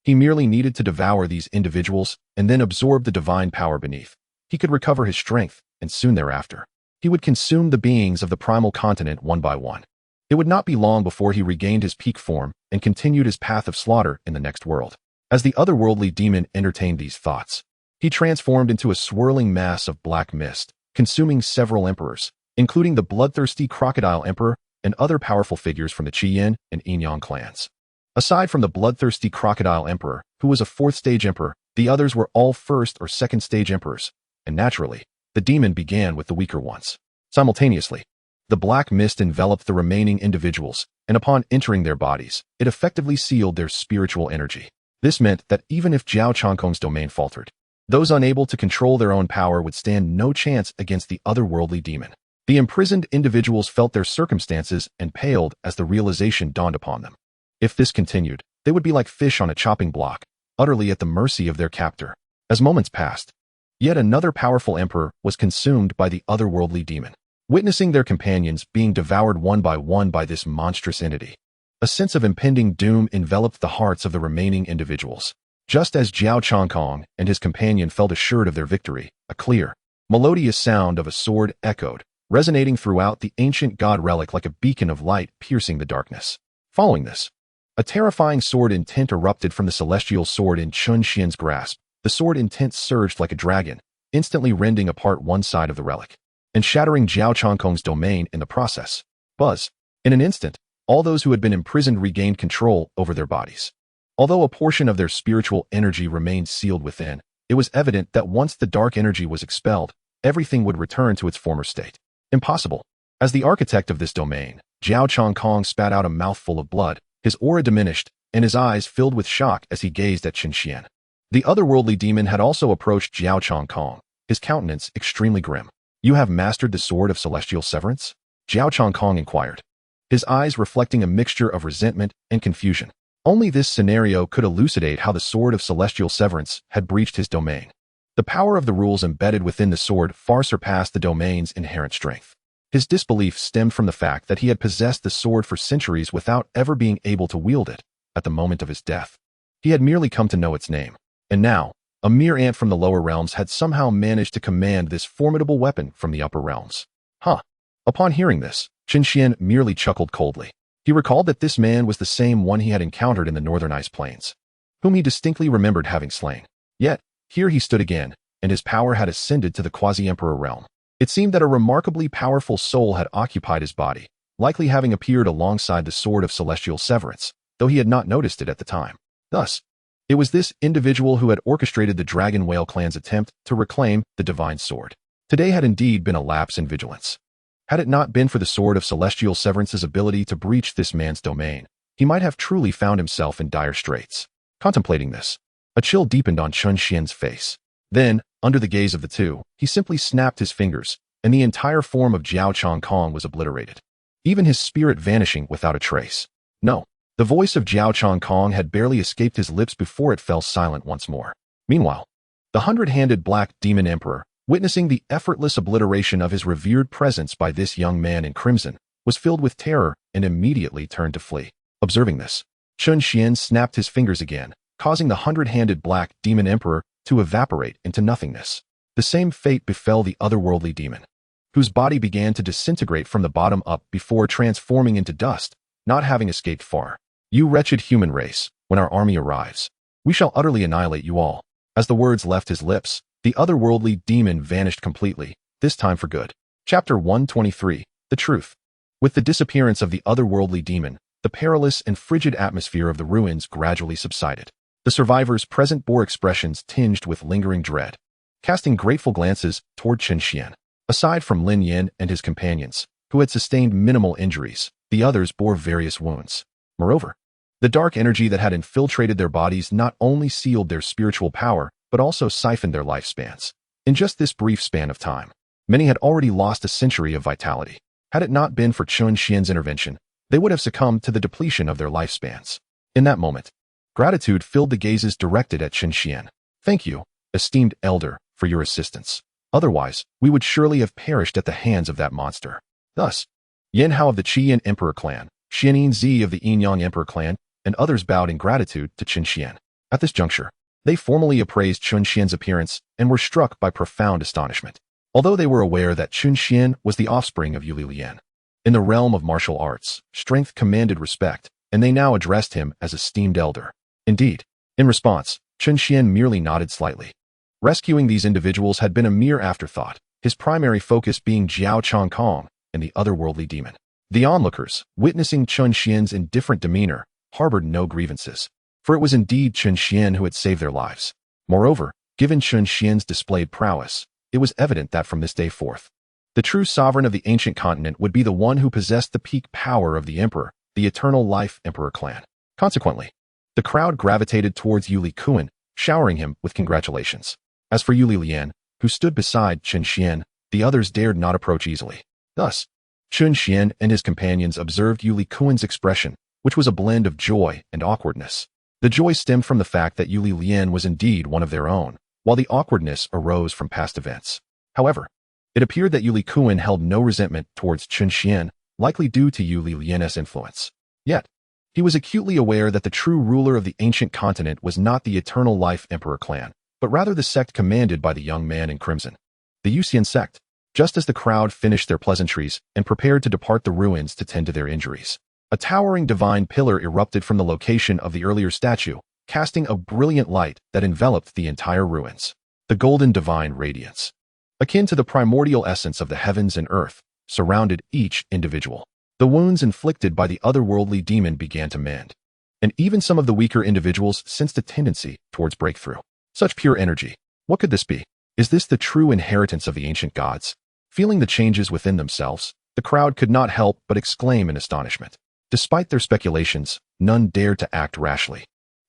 he merely needed to devour these individuals and then absorb the divine power beneath. He could recover his strength, and soon thereafter, he would consume the beings of the primal continent one by one. It would not be long before he regained his peak form and continued his path of slaughter in the next world. As the otherworldly demon entertained these thoughts, he transformed into a swirling mass of black mist, consuming several emperors, including the bloodthirsty Crocodile Emperor and other powerful figures from the Qiyin and Yinyang clans. Aside from the bloodthirsty Crocodile Emperor, who was a fourth-stage emperor, the others were all first- or second-stage emperors, and naturally, the demon began with the weaker ones. Simultaneously, the black mist enveloped the remaining individuals, and upon entering their bodies, it effectively sealed their spiritual energy. This meant that even if Xiao Changkong's domain faltered, those unable to control their own power would stand no chance against the otherworldly demon. The imprisoned individuals felt their circumstances and paled as the realization dawned upon them. If this continued, they would be like fish on a chopping block, utterly at the mercy of their captor. As moments passed, yet another powerful emperor was consumed by the otherworldly demon. Witnessing their companions being devoured one by this monstrous entity, a sense of impending doom enveloped the hearts of the remaining individuals. Just as Xiao Changkong and his companion felt assured of their victory, a clear, melodious sound of a sword echoed, resonating throughout the ancient god relic like a beacon of light piercing the darkness. Following this, a terrifying sword intent erupted from the celestial sword in Chun Xian's grasp. The sword intent surged like a dragon, instantly rending apart one side of the relic, and shattering Xiao Changkong's domain in the process. Buzz. In an instant, all those who had been imprisoned regained control over their bodies. Although a portion of their spiritual energy remained sealed within, it was evident that once the dark energy was expelled, everything would return to its former state. Impossible. As the architect of this domain, Xiao Changkong spat out a mouthful of blood, his aura diminished, and his eyes filled with shock as he gazed at Chen Xuan. The otherworldly demon had also approached Xiao Chongkong, his countenance extremely grim. "You have mastered the sword of celestial severance?" Xiao Chongkong inquired, his eyes reflecting a mixture of resentment and confusion. Only this scenario could elucidate how the sword of celestial severance had breached his domain. The power of the rules embedded within the sword far surpassed the domain's inherent strength. His disbelief stemmed from the fact that he had possessed the sword for centuries without ever being able to wield it at the moment of his death. He had merely come to know its name. And now, a mere ant from the lower realms had somehow managed to command this formidable weapon from the upper realms. Huh. Upon hearing this, Chen Xuan merely chuckled coldly. He recalled that this man was the same one he had encountered in the northern ice plains, whom he distinctly remembered having slain. Yet, here he stood again, and his power had ascended to the quasi-emperor realm. It seemed that a remarkably powerful soul had occupied his body, likely having appeared alongside the sword of celestial severance, though he had not noticed it at the time. Thus, it was this individual who had orchestrated the Dragon Whale clan's attempt to reclaim the divine sword. Today had indeed been a lapse in vigilance. Had it not been for the sword of celestial severance's ability to breach this man's domain, he might have truly found himself in dire straits. Contemplating this, a chill deepened on Chen Xuan's face. Then, under the gaze of the two, he simply snapped his fingers, and the entire form of Xiao Chongkong was obliterated, even his spirit vanishing without a trace. No, the voice of Xiao Chongkong had barely escaped his lips before it fell silent once more. Meanwhile, the hundred-handed black demon emperor, witnessing the effortless obliteration of his revered presence by this young man in crimson, was filled with terror and immediately turned to flee. Observing this, Chen Xuan snapped his fingers again, causing the hundred-handed black demon emperor to evaporate into nothingness. The same fate befell the otherworldly demon, whose body began to disintegrate from the bottom up before transforming into dust, not having escaped far. "You wretched human race, when our army arrives, we shall utterly annihilate you all." As the words left his lips, the otherworldly demon vanished completely, this time for good. Chapter 123, The Truth. With the disappearance of the otherworldly demon, the perilous and frigid atmosphere of the ruins gradually subsided. The survivors present bore expressions tinged with lingering dread, casting grateful glances toward Chen Xuan. Aside from Lin Yin and his companions, who had sustained minimal injuries, the others bore various wounds. Moreover, the dark energy that had infiltrated their bodies not only sealed their spiritual power, but also siphoned their lifespans. In just this brief span of time, many had already lost a century of vitality. Had it not been for Chen Xuan's intervention, they would have succumbed to the depletion of their lifespans. In that moment, gratitude filled the gazes directed at Chen Xuan. "Thank you, esteemed elder, for your assistance. Otherwise, we would surely have perished at the hands of that monster." Thus, Yan Hao of the Qian Emperor clan, Xianyin Zi of the Yinyang Emperor clan, and others bowed in gratitude to Chen Xuan. At this juncture, they formally appraised Chen Xuan's appearance and were struck by profound astonishment. Although they were aware that Chen Xuan was the offspring of Liyang, in the realm of martial arts, strength commanded respect, and they now addressed him as esteemed elder. Indeed, in response, Chen Xuan merely nodded slightly. Rescuing these individuals had been a mere afterthought, his primary focus being Xiao Chongkong and the otherworldly demon. The onlookers, witnessing Chen Xuan's indifferent demeanor, harbored no grievances, for it was indeed Chen Xuan who had saved their lives. Moreover, given Chen Xuan's displayed prowess, it was evident that from this day forth, the true sovereign of the ancient continent would be the one who possessed the peak power of the emperor, the eternal life emperor clan. Consequently, the crowd gravitated towards Yuli Kuan, showering him with congratulations. As for Yuli Lian, who stood beside Chen Xuan, the others dared not approach easily. Thus, Chen Xuan and his companions observed Yuli Kuan's expression, which was a blend of joy and awkwardness. The joy stemmed from the fact that Yuli Lian was indeed one of their own, while the awkwardness arose from past events. However, it appeared that Yuli Kuan held no resentment towards Chen Xuan, likely due to Yuli Lian's influence. Yet, he was acutely aware that the true ruler of the ancient continent was not the Eternal Life Emperor clan, but rather the sect commanded by the young man in crimson, the Yusian sect. Just as the crowd finished their pleasantries and prepared to depart the ruins to tend to their injuries, a towering divine pillar erupted from the location of the earlier statue, casting a brilliant light that enveloped the entire ruins. The golden divine radiance, akin to the primordial essence of the heavens and earth, surrounded each individual. The wounds inflicted by the otherworldly demon began to mend, and even some of the weaker individuals sensed a tendency towards breakthrough. Such pure energy. What could this be? Is this the true inheritance of the ancient gods? Feeling the changes within themselves, the crowd could not help but exclaim in astonishment. Despite their speculations, none dared to act rashly,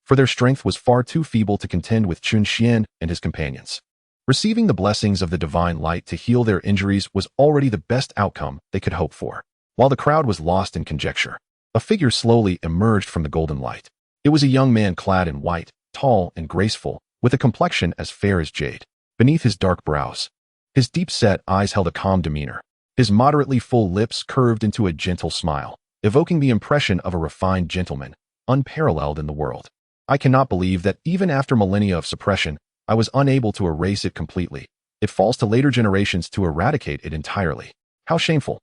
for their strength was far too feeble to contend with Chen Xuan and his companions. Receiving the blessings of the divine light to heal their injuries was already the best outcome they could hope for. While the crowd was lost in conjecture, a figure slowly emerged from the golden light. It was a young man clad in white, tall and graceful, with a complexion as fair as jade. Beneath his dark brows, his deep-set eyes held a calm demeanor. His moderately full lips curved into a gentle smile, evoking the impression of a refined gentleman, unparalleled in the world. I cannot believe that even after millennia of suppression, I was unable to erase it completely. It falls to later generations to eradicate it entirely. How shameful.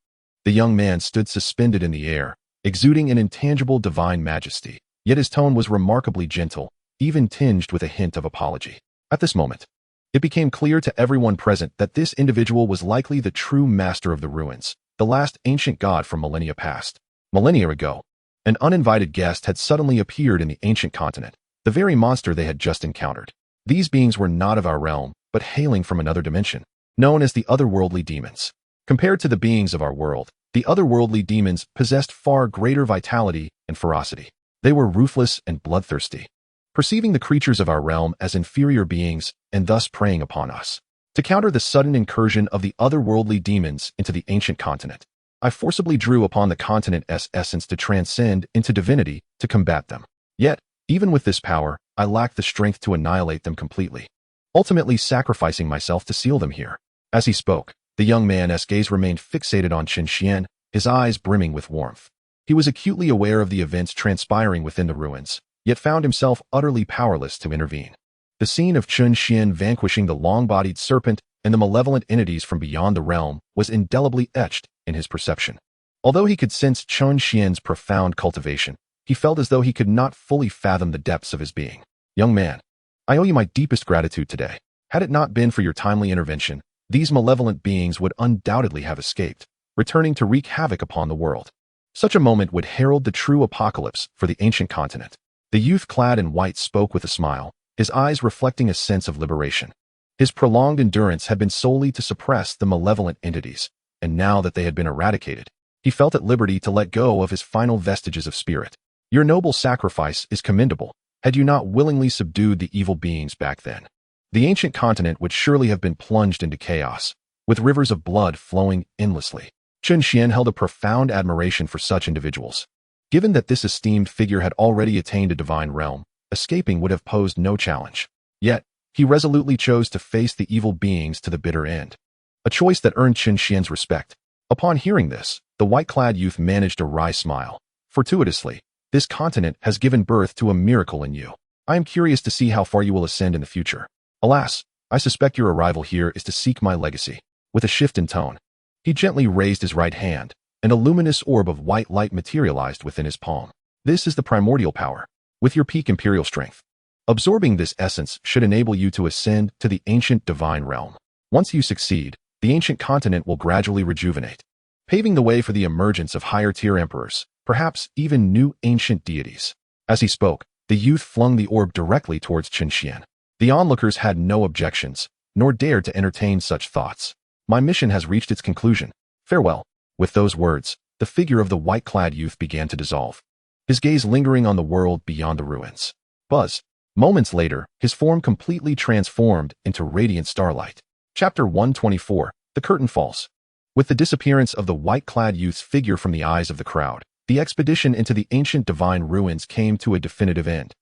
The young man stood suspended in the air, exuding an intangible divine majesty, yet his tone was remarkably gentle, even tinged with a hint of apology. At this moment, it became clear to everyone present that this individual was likely the true master of the ruins, the last ancient god from millennia past. Millennia ago, an uninvited guest had suddenly appeared in the ancient continent, the very monster they had just encountered. These beings were not of our realm, but hailing from another dimension, known as the otherworldly demons. Compared to the beings of our world, the otherworldly demons possessed far greater vitality and ferocity. They were ruthless and bloodthirsty, perceiving the creatures of our realm as inferior beings and thus preying upon us. To counter the sudden incursion of the otherworldly demons into the ancient continent, I forcibly drew upon the continent's essence to transcend into divinity to combat them. Yet, even with this power, I lacked the strength to annihilate them completely, ultimately sacrificing myself to seal them here. As he spoke, the young man's gaze remained fixated on Chen Xuan, his eyes brimming with warmth. He was acutely aware of the events transpiring within the ruins, yet found himself utterly powerless to intervene. The scene of Chen Xuan vanquishing the long-bodied serpent and the malevolent entities from beyond the realm was indelibly etched in his perception. Although he could sense Chen Xuan's profound cultivation, he felt as though he could not fully fathom the depths of his being. Young man, I owe you my deepest gratitude today. Had it not been for your timely intervention, these malevolent beings would undoubtedly have escaped, returning to wreak havoc upon the world. Such a moment would herald the true apocalypse for the ancient continent. The youth clad in white spoke with a smile, his eyes reflecting a sense of liberation. His prolonged endurance had been solely to suppress the malevolent entities, and now that they had been eradicated, he felt at liberty to let go of his final vestiges of spirit. Your noble sacrifice is commendable. Had you not willingly subdued the evil beings back then, the ancient continent would surely have been plunged into chaos, with rivers of blood flowing endlessly. Chen Xuan held a profound admiration for such individuals. Given that this esteemed figure had already attained a divine realm, escaping would have posed no challenge. Yet, he resolutely chose to face the evil beings to the bitter end, a choice that earned Chen Xuan's respect. Upon hearing this, the white-clad youth managed a wry smile. Fortuitously, this continent has given birth to a miracle in you. I am curious to see how far you will ascend in the future. Alas, I suspect your arrival here is to seek my legacy. With a shift in tone, he gently raised his right hand, and a luminous orb of white light materialized within his palm. This is the primordial power, with your peak imperial strength. Absorbing this essence should enable you to ascend to the ancient divine realm. Once you succeed, the ancient continent will gradually rejuvenate, paving the way for the emergence of higher-tier emperors, perhaps even new ancient deities. As he spoke, the youth flung the orb directly towards Chen Xuan. The onlookers had no objections, nor dared to entertain such thoughts. My mission has reached its conclusion. Farewell. With those words, the figure of the white-clad youth began to dissolve, his gaze lingering on the world beyond the ruins. Buzz. Moments later, his form completely transformed into radiant starlight. Chapter 124, The Curtain Falls. With the disappearance of the white-clad youth's figure from the eyes of the crowd, the expedition into the ancient divine ruins came to a definitive end.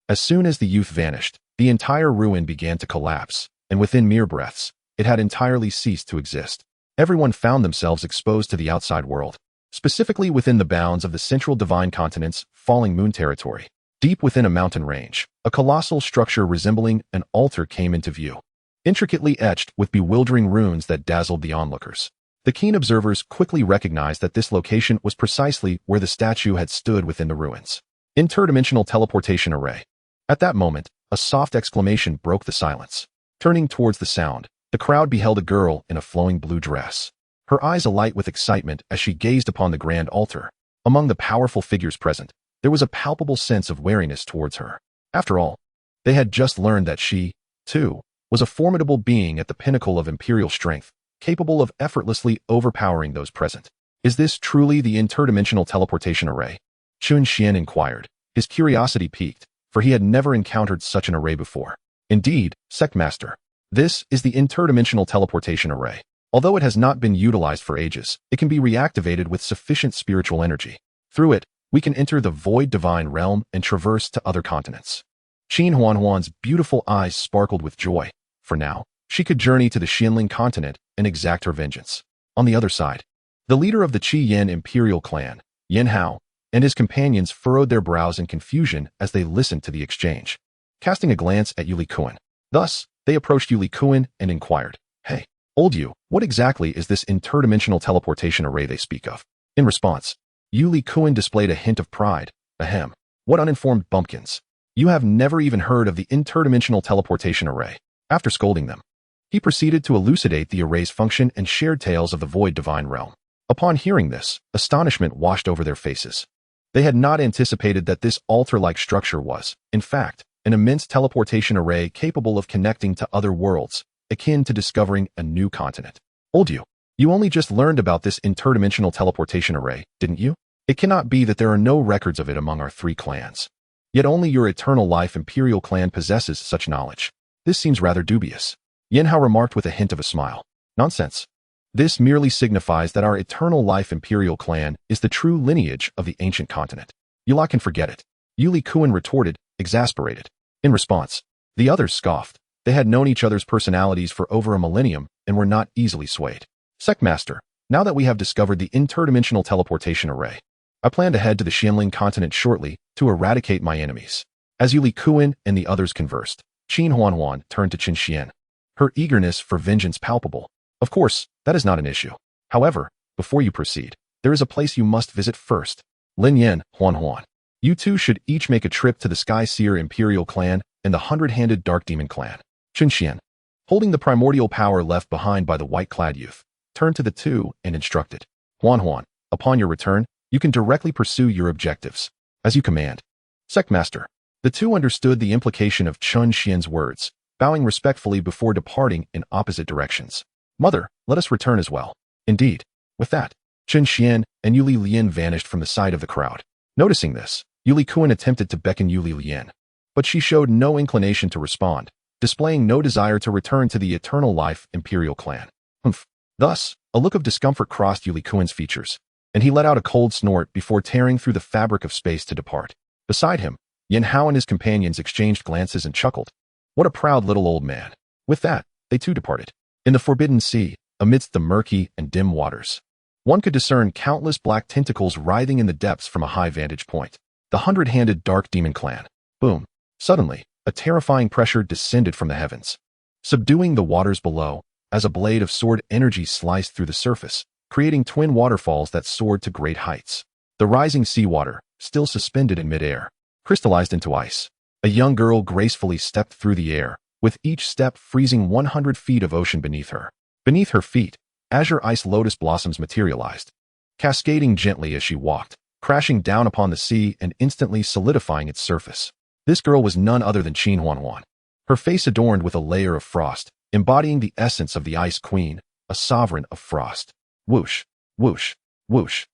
As soon as the youth vanished, the entire ruin began to collapse, and within mere breaths, it had entirely ceased to exist. Everyone found themselves exposed to the outside world, specifically within the bounds of the central divine continent's falling moon territory. Deep within a mountain range, a colossal structure resembling an altar came into view, intricately etched with bewildering runes that dazzled the onlookers. The keen observers quickly recognized that this location was precisely where the statue had stood within the ruins. Interdimensional teleportation array. At that moment, a soft exclamation broke the silence. Turning towards the sound, the crowd beheld a girl in a flowing blue dress, her eyes alight with excitement as she gazed upon the grand altar. Among the powerful figures present, there was a palpable sense of wariness towards her. After all, they had just learned that she, too, was a formidable being at the pinnacle of imperial strength, capable of effortlessly overpowering those present. Is this truly the interdimensional teleportation array? Chen Xuan inquired, his curiosity piqued, for he had never encountered such an array before. Indeed, Sect Master, this is the interdimensional teleportation array. Although it has not been utilized for ages, it can be reactivated with sufficient spiritual energy. Through it, we can enter the void divine realm and traverse to other continents. Chen Xuan's beautiful eyes sparkled with joy. For now, she could journey to the Xianling continent and exact her vengeance. On the other side, the leader of the Qi Yan imperial clan, Yan Hao, and his companions furrowed their brows in confusion as they listened to the exchange. Casting a glance at Yuli Kuan. Thus, they approached Yuli Kuan and inquired, "Hey, old you, what exactly is this interdimensional teleportation array they speak of?" In response, Yuli Kuan displayed a hint of pride. Ahem, what uninformed bumpkins. You have never even heard of the interdimensional teleportation array. After scolding them, he proceeded to elucidate the array's function and shared tales of the void divine realm. Upon hearing this, astonishment washed over their faces. They had not anticipated that this altar-like structure was, in fact, an immense teleportation array capable of connecting to other worlds, akin to discovering a new continent. Old you only just learned about this interdimensional teleportation array, didn't you? It cannot be that there are no records of it among our 3 clans. Yet only your Eternal Life Imperial clan possesses such knowledge. This seems rather dubious. Yan Hao remarked with a hint of a smile. Nonsense. This merely signifies that our Eternal Life Imperial clan is the true lineage of the ancient continent. You lot can forget it. Yuli Kuan retorted, exasperated. In response, the others scoffed. They had known each other's personalities for over a millennium and were not easily swayed. Sect Master, now that we have discovered the interdimensional teleportation array, I plan to head to the Xianling continent shortly to eradicate my enemies. As Yuli Kuan and the others conversed, Chen Xuan turned to Chen Xuan, her eagerness for vengeance palpable. Of course, that is not an issue. However, before you proceed, there is a place you must visit first. Lin Yan, Xuan. You two should each make a trip to the Sky Seer Imperial clan and the Hundred-Handed Dark Demon clan. Chen Xuan, holding the primordial power left behind by the white-clad youth, turned to the two and instructed. Xuan, upon your return, you can directly pursue your objectives. As you command. Sect Master. The two understood the implication of Chen Xuan's words, bowing respectfully before departing in opposite directions. Mother, let us return as well. Indeed. With that, Chen Xuan and Yuli Lian vanished from the sight of the crowd. Noticing this, Yuli Kuan attempted to beckon Yuli Lian, but she showed no inclination to respond, displaying no desire to return to the Eternal Life Imperial clan. Humph. Thus, a look of discomfort crossed Yuli Kuan's features, and he let out a cold snort before tearing through the fabric of space to depart. Beside him, Yan Hao and his companions exchanged glances and chuckled. What a proud little old man. With that, they too departed. In the Forbidden Sea, amidst the murky and dim waters, one could discern countless black tentacles writhing in the depths from a high vantage point. The Hundred-Handed Dark Demon clan. Boom. Suddenly, a terrifying pressure descended from the heavens, subduing the waters below, as a blade of sword energy sliced through the surface, creating twin waterfalls that soared to great heights. The rising seawater, still suspended in midair, crystallized into ice. A young girl gracefully stepped through the air, with each step freezing 100 feet of ocean beneath her. Beneath her feet, azure ice lotus blossoms materialized, cascading gently as she walked, crashing down upon the sea and instantly solidifying its surface. This girl was none other than Chen Xuan, her face adorned with a layer of frost, embodying the essence of the Ice Queen, a sovereign of frost. Whoosh, whoosh, whoosh.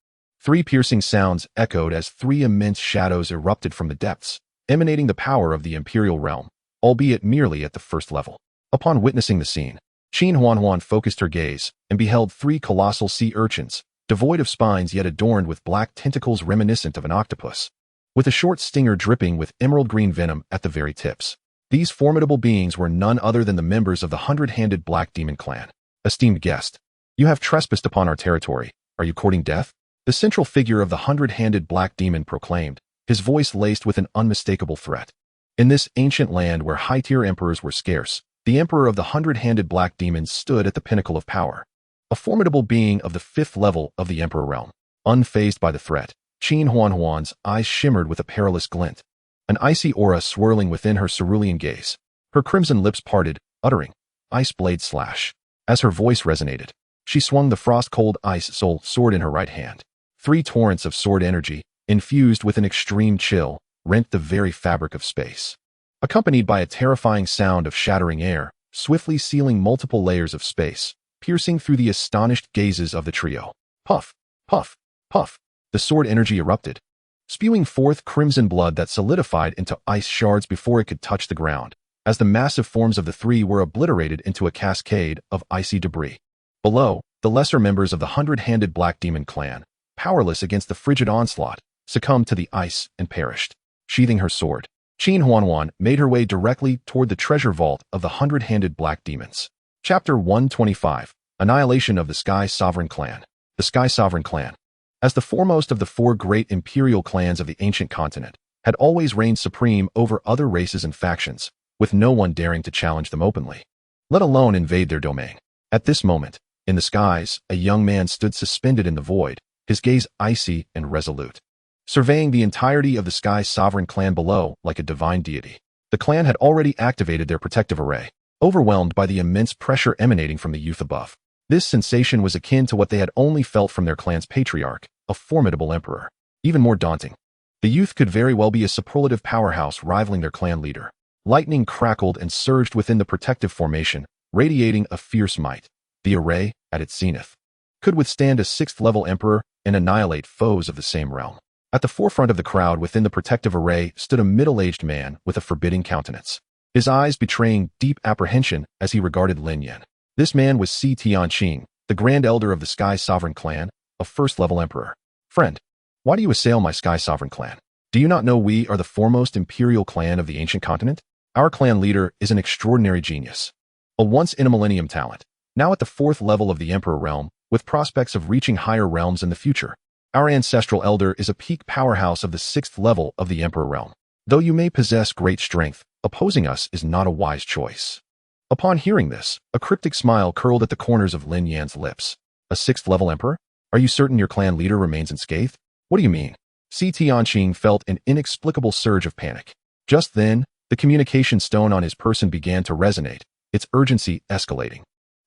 3 piercing sounds echoed as 3 immense shadows erupted from the depths, emanating the power of the Imperial realm, albeit merely at the first level. Upon witnessing the scene, Chen Xuan focused her gaze and beheld 3 colossal sea urchins, devoid of spines yet adorned with black tentacles reminiscent of an octopus, with a short stinger dripping with emerald green venom at the very tips. These formidable beings were none other than the members of the Hundred-Handed Black Demon clan. Esteemed guest, you have trespassed upon our territory. Are you courting death? The central figure of the Hundred-Handed Black Demon proclaimed, his voice laced with an unmistakable threat. In this ancient land where high-tier emperors were scarce, the emperor of the Hundred-Handed Black Demons stood at the pinnacle of power, a formidable being of the 5th level of the emperor realm. Unfazed by the threat, Chen Xuan's eyes shimmered with a perilous glint, an icy aura swirling within her cerulean gaze. Her crimson lips parted, uttering, "Ice blade slash." As her voice resonated, she swung the frost-cold ice soul sword in her right hand. 3 torrents of sword energy, infused with an extreme chill, rent the very fabric of space, accompanied by a terrifying sound of shattering air, swiftly sealing multiple layers of space, piercing through the astonished gazes of the trio. Puff, puff, puff. The sword energy erupted, spewing forth crimson blood that solidified into ice shards before it could touch the ground, as the massive forms of the three were obliterated into a cascade of icy debris. Below, the lesser members of the hundred-handed Black Demon clan, powerless against the frigid onslaught, succumbed to the ice and perished. Sheathing her sword, Chen Xuan made her way directly toward the treasure vault of the hundred-handed Black Demons. Chapter 125. Annihilation of the Sky Sovereign Clan. The Sky Sovereign Clan, as the foremost of the four great imperial clans of the ancient continent, had always reigned supreme over other races and factions, with no one daring to challenge them openly, let alone invade their domain. At this moment, in the skies, a young man stood suspended in the void, his gaze icy and resolute, surveying the entirety of the Sky Sovereign Clan below like a divine deity. The clan had already activated their protective array, overwhelmed by the immense pressure emanating from the youth above. This sensation was akin to what they had only felt from their clan's patriarch, a formidable emperor. Even more daunting, the youth could very well be a superlative powerhouse rivaling their clan leader. Lightning crackled and surged within the protective formation, radiating a fierce might. The array, at its zenith, could withstand a sixth-level emperor and annihilate foes of the same realm. At the forefront of the crowd within the protective array stood a middle-aged man with a forbidding countenance, his eyes betraying deep apprehension as he regarded Lin Yan. This man was Xianxiang, the Grand Elder of the Sky Sovereign Clan, a first-level emperor. Friend, why do you assail my Sky Sovereign Clan? Do you not know we are the foremost imperial clan of the ancient continent? Our clan leader is an extraordinary genius, a once-in-a-millennium talent, now at the fourth level of the Emperor realm, with prospects of reaching higher realms in the future. Our ancestral elder is a peak powerhouse of the sixth level of the Emperor realm. Though you may possess great strength, opposing us is not a wise choice. Upon hearing this, a cryptic smile curled at the corners of Lin Yan's lips. A sixth-level emperor? Are you certain your clan leader remains unscathed? What do you mean? Xianxiang felt an inexplicable surge of panic. Just then, the communication stone on his person began to resonate, its urgency escalating,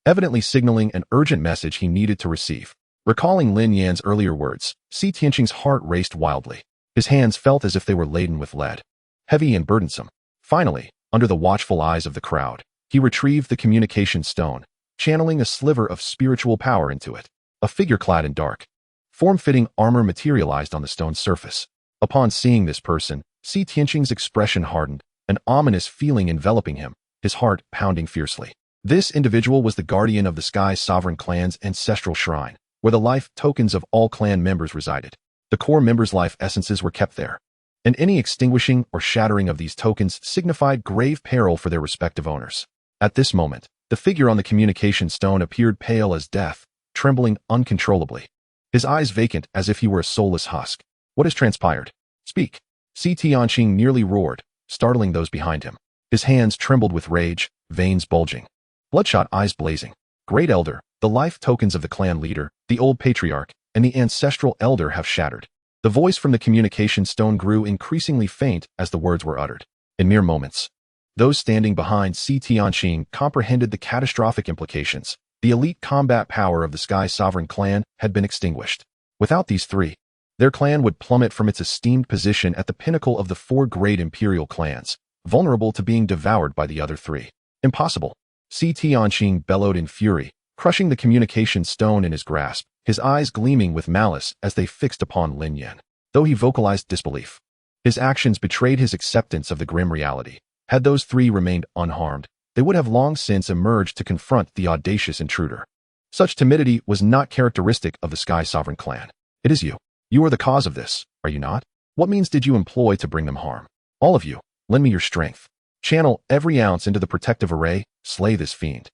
evidently signaling an urgent message he needed to receive. Recalling Lin Yan's earlier words, Xianxiang's heart raced wildly. His hands felt as if they were laden with lead, heavy and burdensome. Finally, under the watchful eyes of the crowd, he retrieved the communication stone, channeling a sliver of spiritual power into it. A figure clad in dark, form-fitting armor materialized on the stone's surface. Upon seeing this person, Xianxiang's expression hardened, an ominous feeling enveloping him, his heart pounding fiercely. This individual was the guardian of the Sky Sovereign Clan's ancestral shrine, where the life tokens of all clan members resided. The core members' life essences were kept there, and any extinguishing or shattering of these tokens signified grave peril for their respective owners. At this moment, the figure on the communication stone appeared pale as death, trembling uncontrollably, his eyes vacant as if he were a soulless husk. What has transpired? Speak. Xianxiang nearly roared, startling those behind him. His hands trembled with rage, veins bulging, bloodshot eyes blazing. Great Elder, the life tokens of the clan leader, the old patriarch, and the ancestral elder have shattered. The voice from the communication stone grew increasingly faint as the words were uttered. In mere moments, those standing behind Xianxiang comprehended the catastrophic implications. The elite combat power of the Sky Sovereign Clan had been extinguished. Without these three, their clan would plummet from its esteemed position at the pinnacle of the four great imperial clans, vulnerable to being devoured by the other three. Impossible. Xianxiang bellowed in fury, crushing the communication stone in his grasp, his eyes gleaming with malice as they fixed upon Lin Yan. Though he vocalized disbelief, his actions betrayed his acceptance of the grim reality. Had those three remained unharmed, they would have long since emerged to confront the audacious intruder. Such timidity was not characteristic of the Sky Sovereign Clan. It is you. You are the cause of this, are you not? What means did you employ to bring them harm? All of you, lend me your strength. Channel every ounce into the protective array, slay this fiend,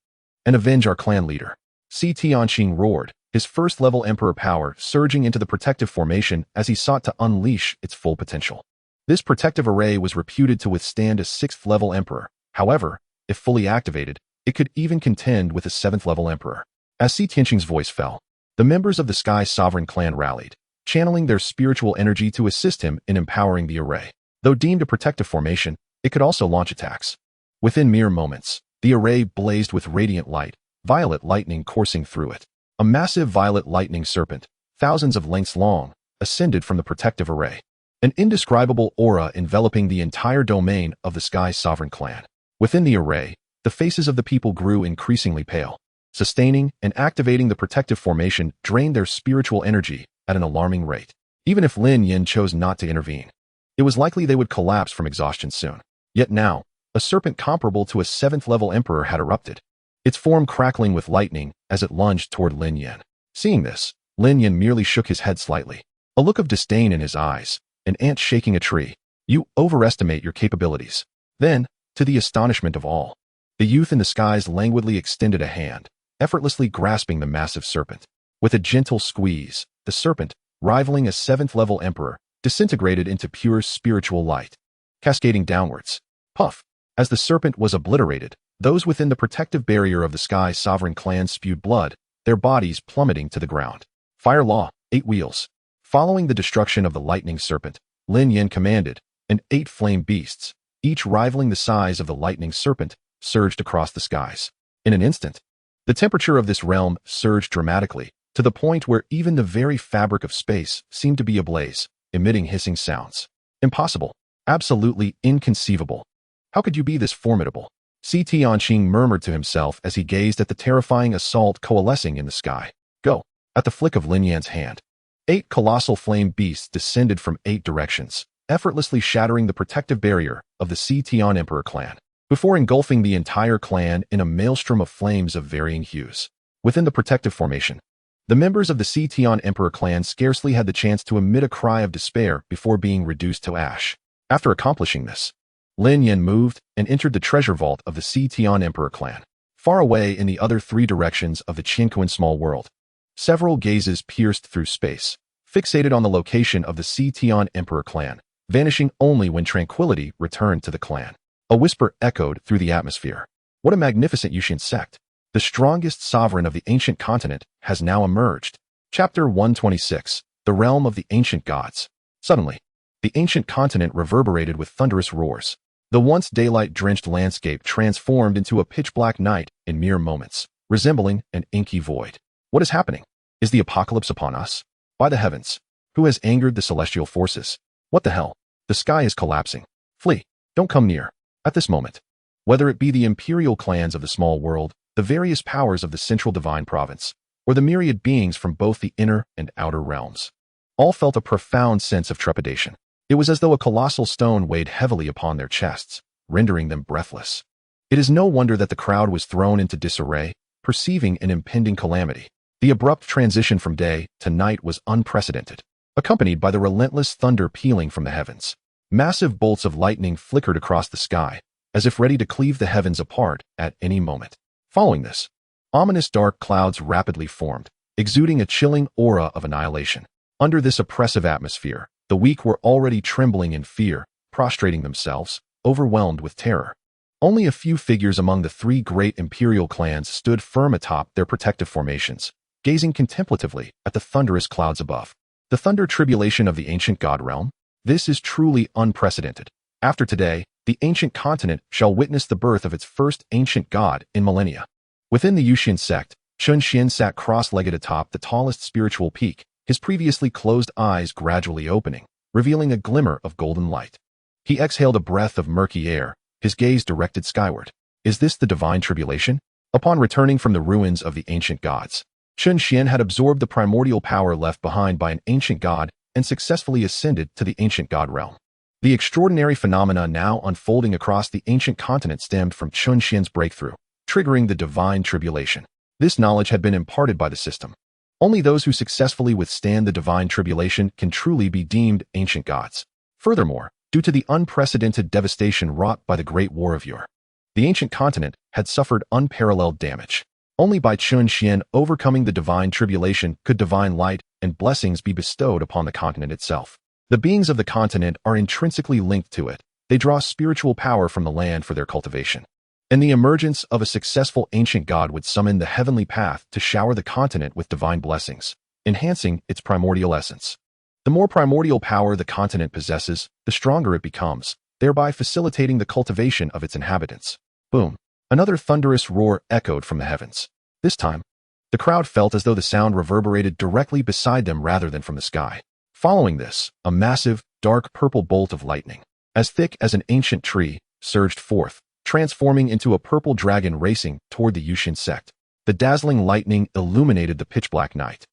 and avenge our clan leader. Xianxiang roared, his first-level emperor power surging into the protective formation as he sought to unleash its full potential. This protective array was reputed to withstand a sixth-level emperor. However, if fully activated, it could even contend with a seventh-level emperor. As Xianxiang's voice fell, the members of the Sky Sovereign Clan rallied, channeling their spiritual energy to assist him in empowering the array. Though deemed a protective formation, it could also launch attacks. Within mere moments, the array blazed with radiant light, violet lightning coursing through it. A massive violet lightning serpent, thousands of lengths long, ascended from the protective array, an indescribable aura enveloping the entire domain of the Sky Sovereign Clan. Within the array, the faces of the people grew increasingly pale. Sustaining and activating the protective formation drained their spiritual energy at an alarming rate. Even if Lin Yin chose not to intervene, it was likely they would collapse from exhaustion soon. Yet now, a serpent comparable to a 7th-level emperor had erupted, its form crackling with lightning as it lunged toward Lin Yin. Seeing this, Lin Yin merely shook his head slightly, a look of disdain in his eyes, an ant shaking a tree. You overestimate your capabilities. Then, to the astonishment of all, the youth in the skies languidly extended a hand, effortlessly grasping the massive serpent. With a gentle squeeze, the serpent, rivaling a 7th-level emperor, disintegrated into pure spiritual light, cascading downwards. Puff! As the serpent was obliterated, those within the protective barrier of the Sky Sovereign clan spewed blood, their bodies plummeting to the ground. Fire Law, 8 wheels. Following the destruction of the lightning serpent, Lin Yin commanded, and 8 flame beasts, each rivaling the size of the lightning serpent, surged across the skies. In an instant, the temperature of this realm surged dramatically, to the point where even the very fabric of space seemed to be ablaze, emitting hissing sounds. Impossible. Absolutely inconceivable. How could you be this formidable? Tianqing murmured to himself as he gazed at the terrifying assault coalescing in the sky. Go! At the flick of Lin Yan's hand, 8 colossal flame beasts descended from 8 directions, effortlessly shattering the protective barrier of the Tian Emperor clan, before engulfing the entire clan in a maelstrom of flames of varying hues. Within the protective formation, the members of the Tian Emperor clan scarcely had the chance to emit a cry of despair before being reduced to ash. After accomplishing this, Lin Yin moved and entered the treasure vault of the Tian Emperor clan. Far away in the other 3 directions of the Qinquan small world, several gazes pierced through space, fixated on the location of the Tian Emperor clan, vanishing only when tranquility returned to the clan. A whisper echoed through the atmosphere. What a magnificent Yusian sect! The strongest sovereign of the ancient continent has now emerged. Chapter 126, The Realm of the Ancient Gods. Suddenly, the ancient continent reverberated with thunderous roars. The once daylight-drenched landscape transformed into a pitch-black night in mere moments, resembling an inky void. What is happening? Is the apocalypse upon us? By the heavens! Who has angered the celestial forces? What the hell? The sky is collapsing. Flee! Don't come near. At this moment, whether it be the imperial clans of the small world, the various powers of the central divine province, or the myriad beings from both the inner and outer realms, all felt a profound sense of trepidation. It was as though a colossal stone weighed heavily upon their chests, rendering them breathless. It is no wonder that the crowd was thrown into disarray, perceiving an impending calamity. The abrupt transition from day to night was unprecedented, accompanied by the relentless thunder pealing from the heavens. Massive bolts of lightning flickered across the sky, as if ready to cleave the heavens apart at any moment. Following this, ominous dark clouds rapidly formed, exuding a chilling aura of annihilation. Under this oppressive atmosphere, the weak were already trembling in fear, prostrating themselves, overwhelmed with terror. Only a few figures among the 3 great imperial clans stood firm atop their protective formations, gazing contemplatively at the thunderous clouds above. The thunder tribulation of the ancient god realm? This is truly unprecedented. After today, the ancient continent shall witness the birth of its first ancient god in millennia. Within the Yusian sect, Chen Xuan sat cross-legged atop the tallest spiritual peak, his previously closed eyes gradually opening, revealing a glimmer of golden light. He exhaled a breath of murky air, his gaze directed skyward. Is this the divine tribulation? Upon returning from the ruins of the ancient gods, Chen Xuan had absorbed the primordial power left behind by an ancient god and successfully ascended to the ancient god realm. The extraordinary phenomena now unfolding across the ancient continent stemmed from Chen Xuan's breakthrough, triggering the divine tribulation. This knowledge had been imparted by the system. Only those who successfully withstand the divine tribulation can truly be deemed ancient gods. Furthermore, due to the unprecedented devastation wrought by the Great War of Yore, the ancient continent had suffered unparalleled damage. Only by Chen Xuan overcoming the divine tribulation could divine light and blessings be bestowed upon the continent itself. The beings of the continent are intrinsically linked to it. They draw spiritual power from the land for their cultivation. And the emergence of a successful ancient god would summon the heavenly path to shower the continent with divine blessings, enhancing its primordial essence. The more primordial power the continent possesses, the stronger it becomes, thereby facilitating the cultivation of its inhabitants. Boom! Another thunderous roar echoed from the heavens. This time, the crowd felt as though the sound reverberated directly beside them rather than from the sky. Following this, a massive, dark purple bolt of lightning, as thick as an ancient tree, surged forth, transforming into a purple dragon racing toward the Yusian sect. The dazzling lightning illuminated the pitch-black night,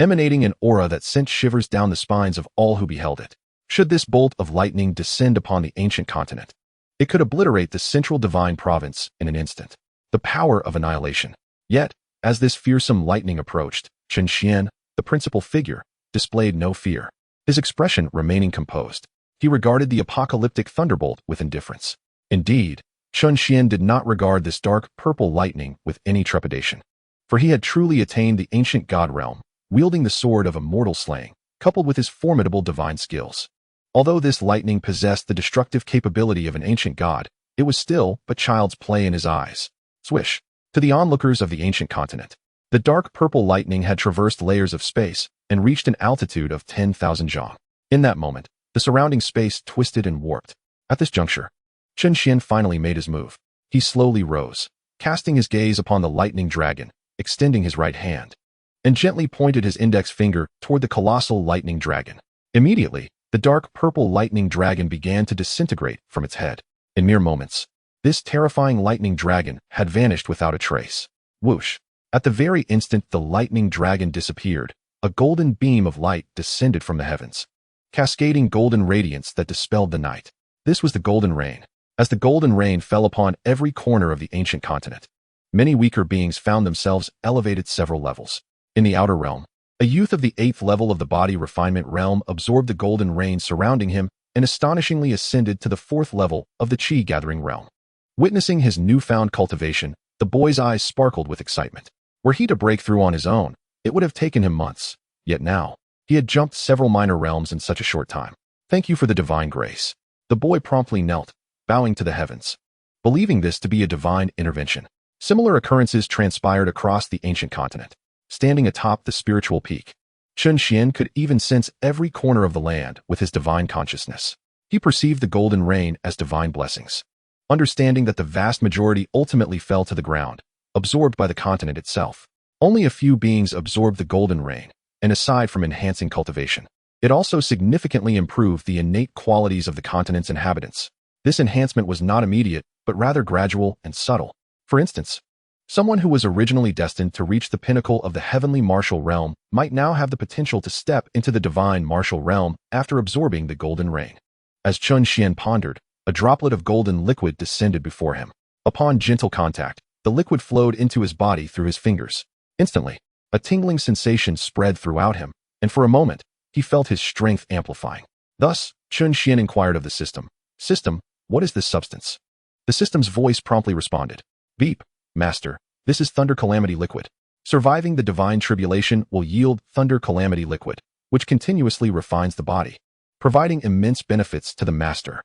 emanating an aura that sent shivers down the spines of all who beheld it. Should this bolt of lightning descend upon the ancient continent, it could obliterate the central divine province in an instant. The power of annihilation. Yet, as this fearsome lightning approached, Chen Xuan, the principal figure, displayed no fear. His expression remaining composed, he regarded the apocalyptic thunderbolt with indifference. Indeed, Chen Xuan did not regard this dark purple lightning with any trepidation, for he had truly attained the ancient god realm, wielding the sword of immortal slaying, coupled with his formidable divine skills. Although this lightning possessed the destructive capability of an ancient god, it was still but child's play in his eyes. Swish! To the onlookers of the ancient continent, the dark purple lightning had traversed layers of space and reached an altitude of 10,000 zhang. In that moment, the surrounding space twisted and warped. At this juncture, Chen Xuan finally made his move. He slowly rose, casting his gaze upon the lightning dragon, extending his right hand, and gently pointed his index finger toward the colossal lightning dragon. Immediately, the dark purple lightning dragon began to disintegrate from its head. In mere moments, this terrifying lightning dragon had vanished without a trace. Whoosh! At the very instant the lightning dragon disappeared, a golden beam of light descended from the heavens, cascading golden radiance that dispelled the night. This was the golden rain. As the golden rain fell upon every corner of the ancient continent, many weaker beings found themselves elevated several levels. In the outer realm, a youth of the 8th level of the body refinement realm absorbed the golden rain surrounding him and astonishingly ascended to the 4th level of the chi gathering realm. Witnessing his newfound cultivation, the boy's eyes sparkled with excitement. Were he to break through on his own, it would have taken him months. Yet now, he had jumped several minor realms in such a short time. Thank you for the divine grace. The boy promptly knelt, bowing to the heavens, believing this to be a divine intervention. Similar occurrences transpired across the ancient continent. Standing atop the spiritual peak, Chen Xuan could even sense every corner of the land with his divine consciousness. He perceived the golden rain as divine blessings, understanding that the vast majority ultimately fell to the ground, absorbed by the continent itself. Only a few beings absorbed the golden rain, and aside from enhancing cultivation, it also significantly improved the innate qualities of the continent's inhabitants. This enhancement was not immediate, but rather gradual and subtle. For instance, someone who was originally destined to reach the pinnacle of the heavenly martial realm might now have the potential to step into the divine martial realm after absorbing the golden rain. As Chen Xuan pondered, a droplet of golden liquid descended before him. Upon gentle contact, the liquid flowed into his body through his fingers. Instantly, a tingling sensation spread throughout him, and for a moment, he felt his strength amplifying. Thus, Chen Xuan inquired of the system, "System, what is this substance?" The system's voice promptly responded, "Beep, Master, this is Thunder Calamity Liquid. Surviving the divine tribulation will yield Thunder Calamity Liquid, which continuously refines the body, providing immense benefits to the Master."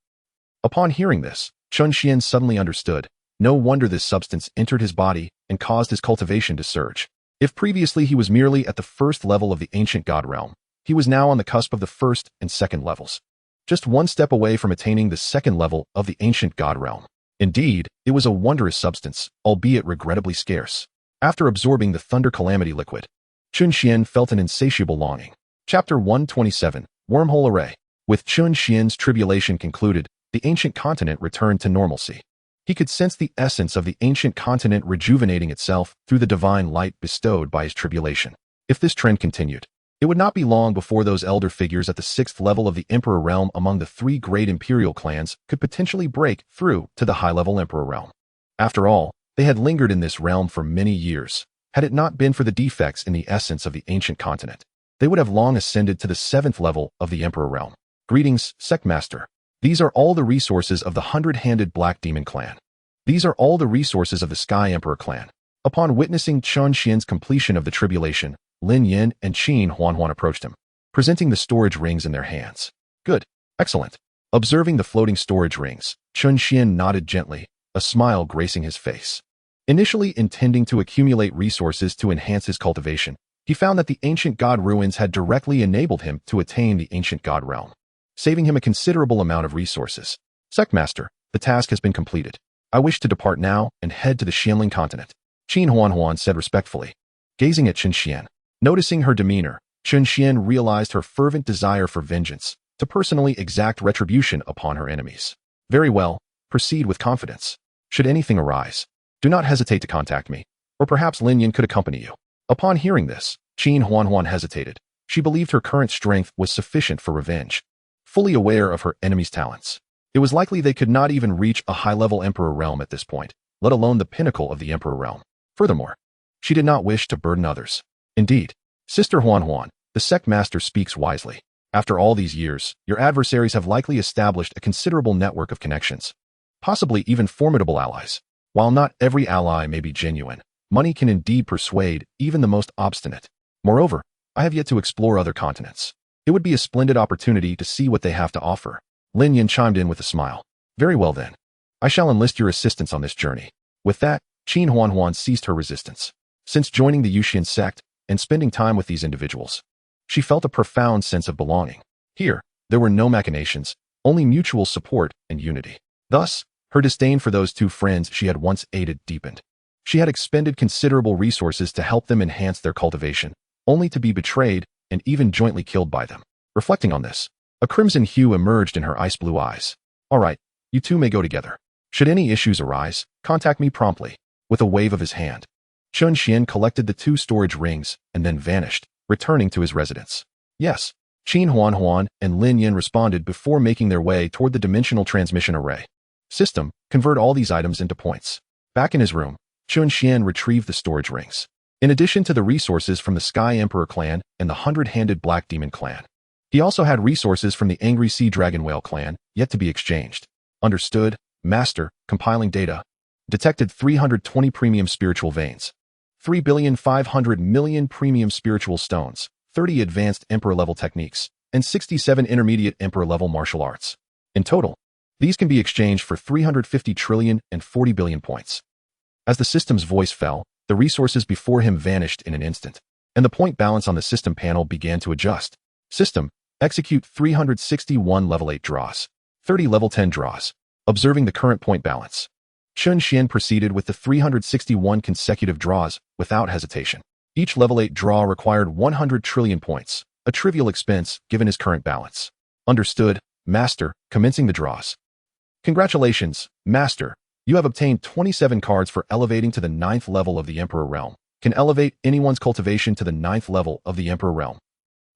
Upon hearing this, Chen Xuan suddenly understood. No wonder this substance entered his body and caused his cultivation to surge. If previously he was merely at the 1st level of the ancient god realm, he was now on the cusp of the 1st and 2nd levels, just one step away from attaining the 2nd level of the ancient god realm. Indeed, it was a wondrous substance, albeit regrettably scarce. After absorbing the Thunder Calamity Liquid, Chen Xuan felt an insatiable longing. Chapter 127, Wormhole Array. With Chen Xuan's tribulation concluded, the ancient continent returned to normalcy. He could sense the essence of the ancient continent rejuvenating itself through the divine light bestowed by his tribulation. If this trend continued, it would not be long before those elder figures at the 6th level of the Emperor realm among the 3 great imperial clans could potentially break through to the high-level Emperor realm. After all, they had lingered in this realm for many years. Had it not been for the defects in the essence of the ancient continent, they would have long ascended to the 7th level of the Emperor realm. Greetings, Sectmaster. These are all the resources of the 100-handed Black Demon clan. These are all the resources of the Sky Emperor clan. Upon witnessing Chen Xuan's completion of the tribulation, Lin Yin and Qin Huanhuan approached him, presenting the storage rings in their hands. Good. Excellent. Observing the floating storage rings, Chen Xuan nodded gently, a smile gracing his face. Initially intending to accumulate resources to enhance his cultivation, he found that the ancient god ruins had directly enabled him to attain the ancient god realm, saving him a considerable amount of resources. Sectmaster, the task has been completed. I wish to depart now and head to the Xianling continent, Qin Huanhuan said respectfully. Gazing at Chen Xuan, noticing her demeanor, Chen Xuan realized her fervent desire for vengeance, to personally exact retribution upon her enemies. Very well, proceed with confidence. Should anything arise, do not hesitate to contact me, or perhaps Lin Yin could accompany you. Upon hearing this, Chen Xuan hesitated. She believed her current strength was sufficient for revenge. Fully aware of her enemy's talents, it was likely they could not even reach a high-level Emperor realm at this point, let alone the pinnacle of the Emperor realm. Furthermore, she did not wish to burden others. Indeed, Sister Xuan, the sect master speaks wisely. After all these years, your adversaries have likely established a considerable network of connections, possibly even formidable allies. While not every ally may be genuine, money can indeed persuade even the most obstinate. Moreover, I have yet to explore other continents. It would be a splendid opportunity to see what they have to offer. Lin Yin chimed in with a smile. Very well then. I shall enlist your assistance on this journey. With that, Chen Xuan ceased her resistance. Since joining the Yusian sect and spending time with these individuals, she felt a profound sense of belonging. Here, there were no machinations, only mutual support and unity. Thus, her disdain for those two friends she had once aided deepened. She had expended considerable resources to help them enhance their cultivation, only to be betrayed and even jointly killed by them. Reflecting on this, a crimson hue emerged in her ice-blue eyes. All right, you two may go together. Should any issues arise, contact me promptly. With a wave of his hand, Chen Xuan collected the two storage rings and then vanished, returning to his residence. Yes, Chen Xuan and Lin Yin responded before making their way toward the dimensional transmission array. System, convert all these items into points. Back in his room, Chen Xuan retrieved the storage rings. In addition to the resources from the Sky Emperor clan and the Hundred-Handed Black Demon clan, he also had resources from the Angry Sea Dragon Whale clan, yet to be exchanged. Understood, Master, compiling data. Detected 320 premium spiritual veins, 3,500,000,000 premium spiritual stones, 30 advanced Emperor-level techniques, and 67 intermediate Emperor-level martial arts. In total, these can be exchanged for 350 trillion and 40 billion points. As the system's voice fell, the resources before him vanished in an instant, and the point balance on the system panel began to adjust. System, execute 361 level 8 draws, 30 level 10 draws. Observing the current point balance, Chen Xuan proceeded with the 361 consecutive draws without hesitation. Each level 8 draw required 100 trillion points, a trivial expense given his current balance. Understood, Master, commencing the draws. Congratulations, Master. You have obtained 27 cards for elevating to the 9th level of the Emperor realm. Can elevate anyone's cultivation to the 9th level of the Emperor realm.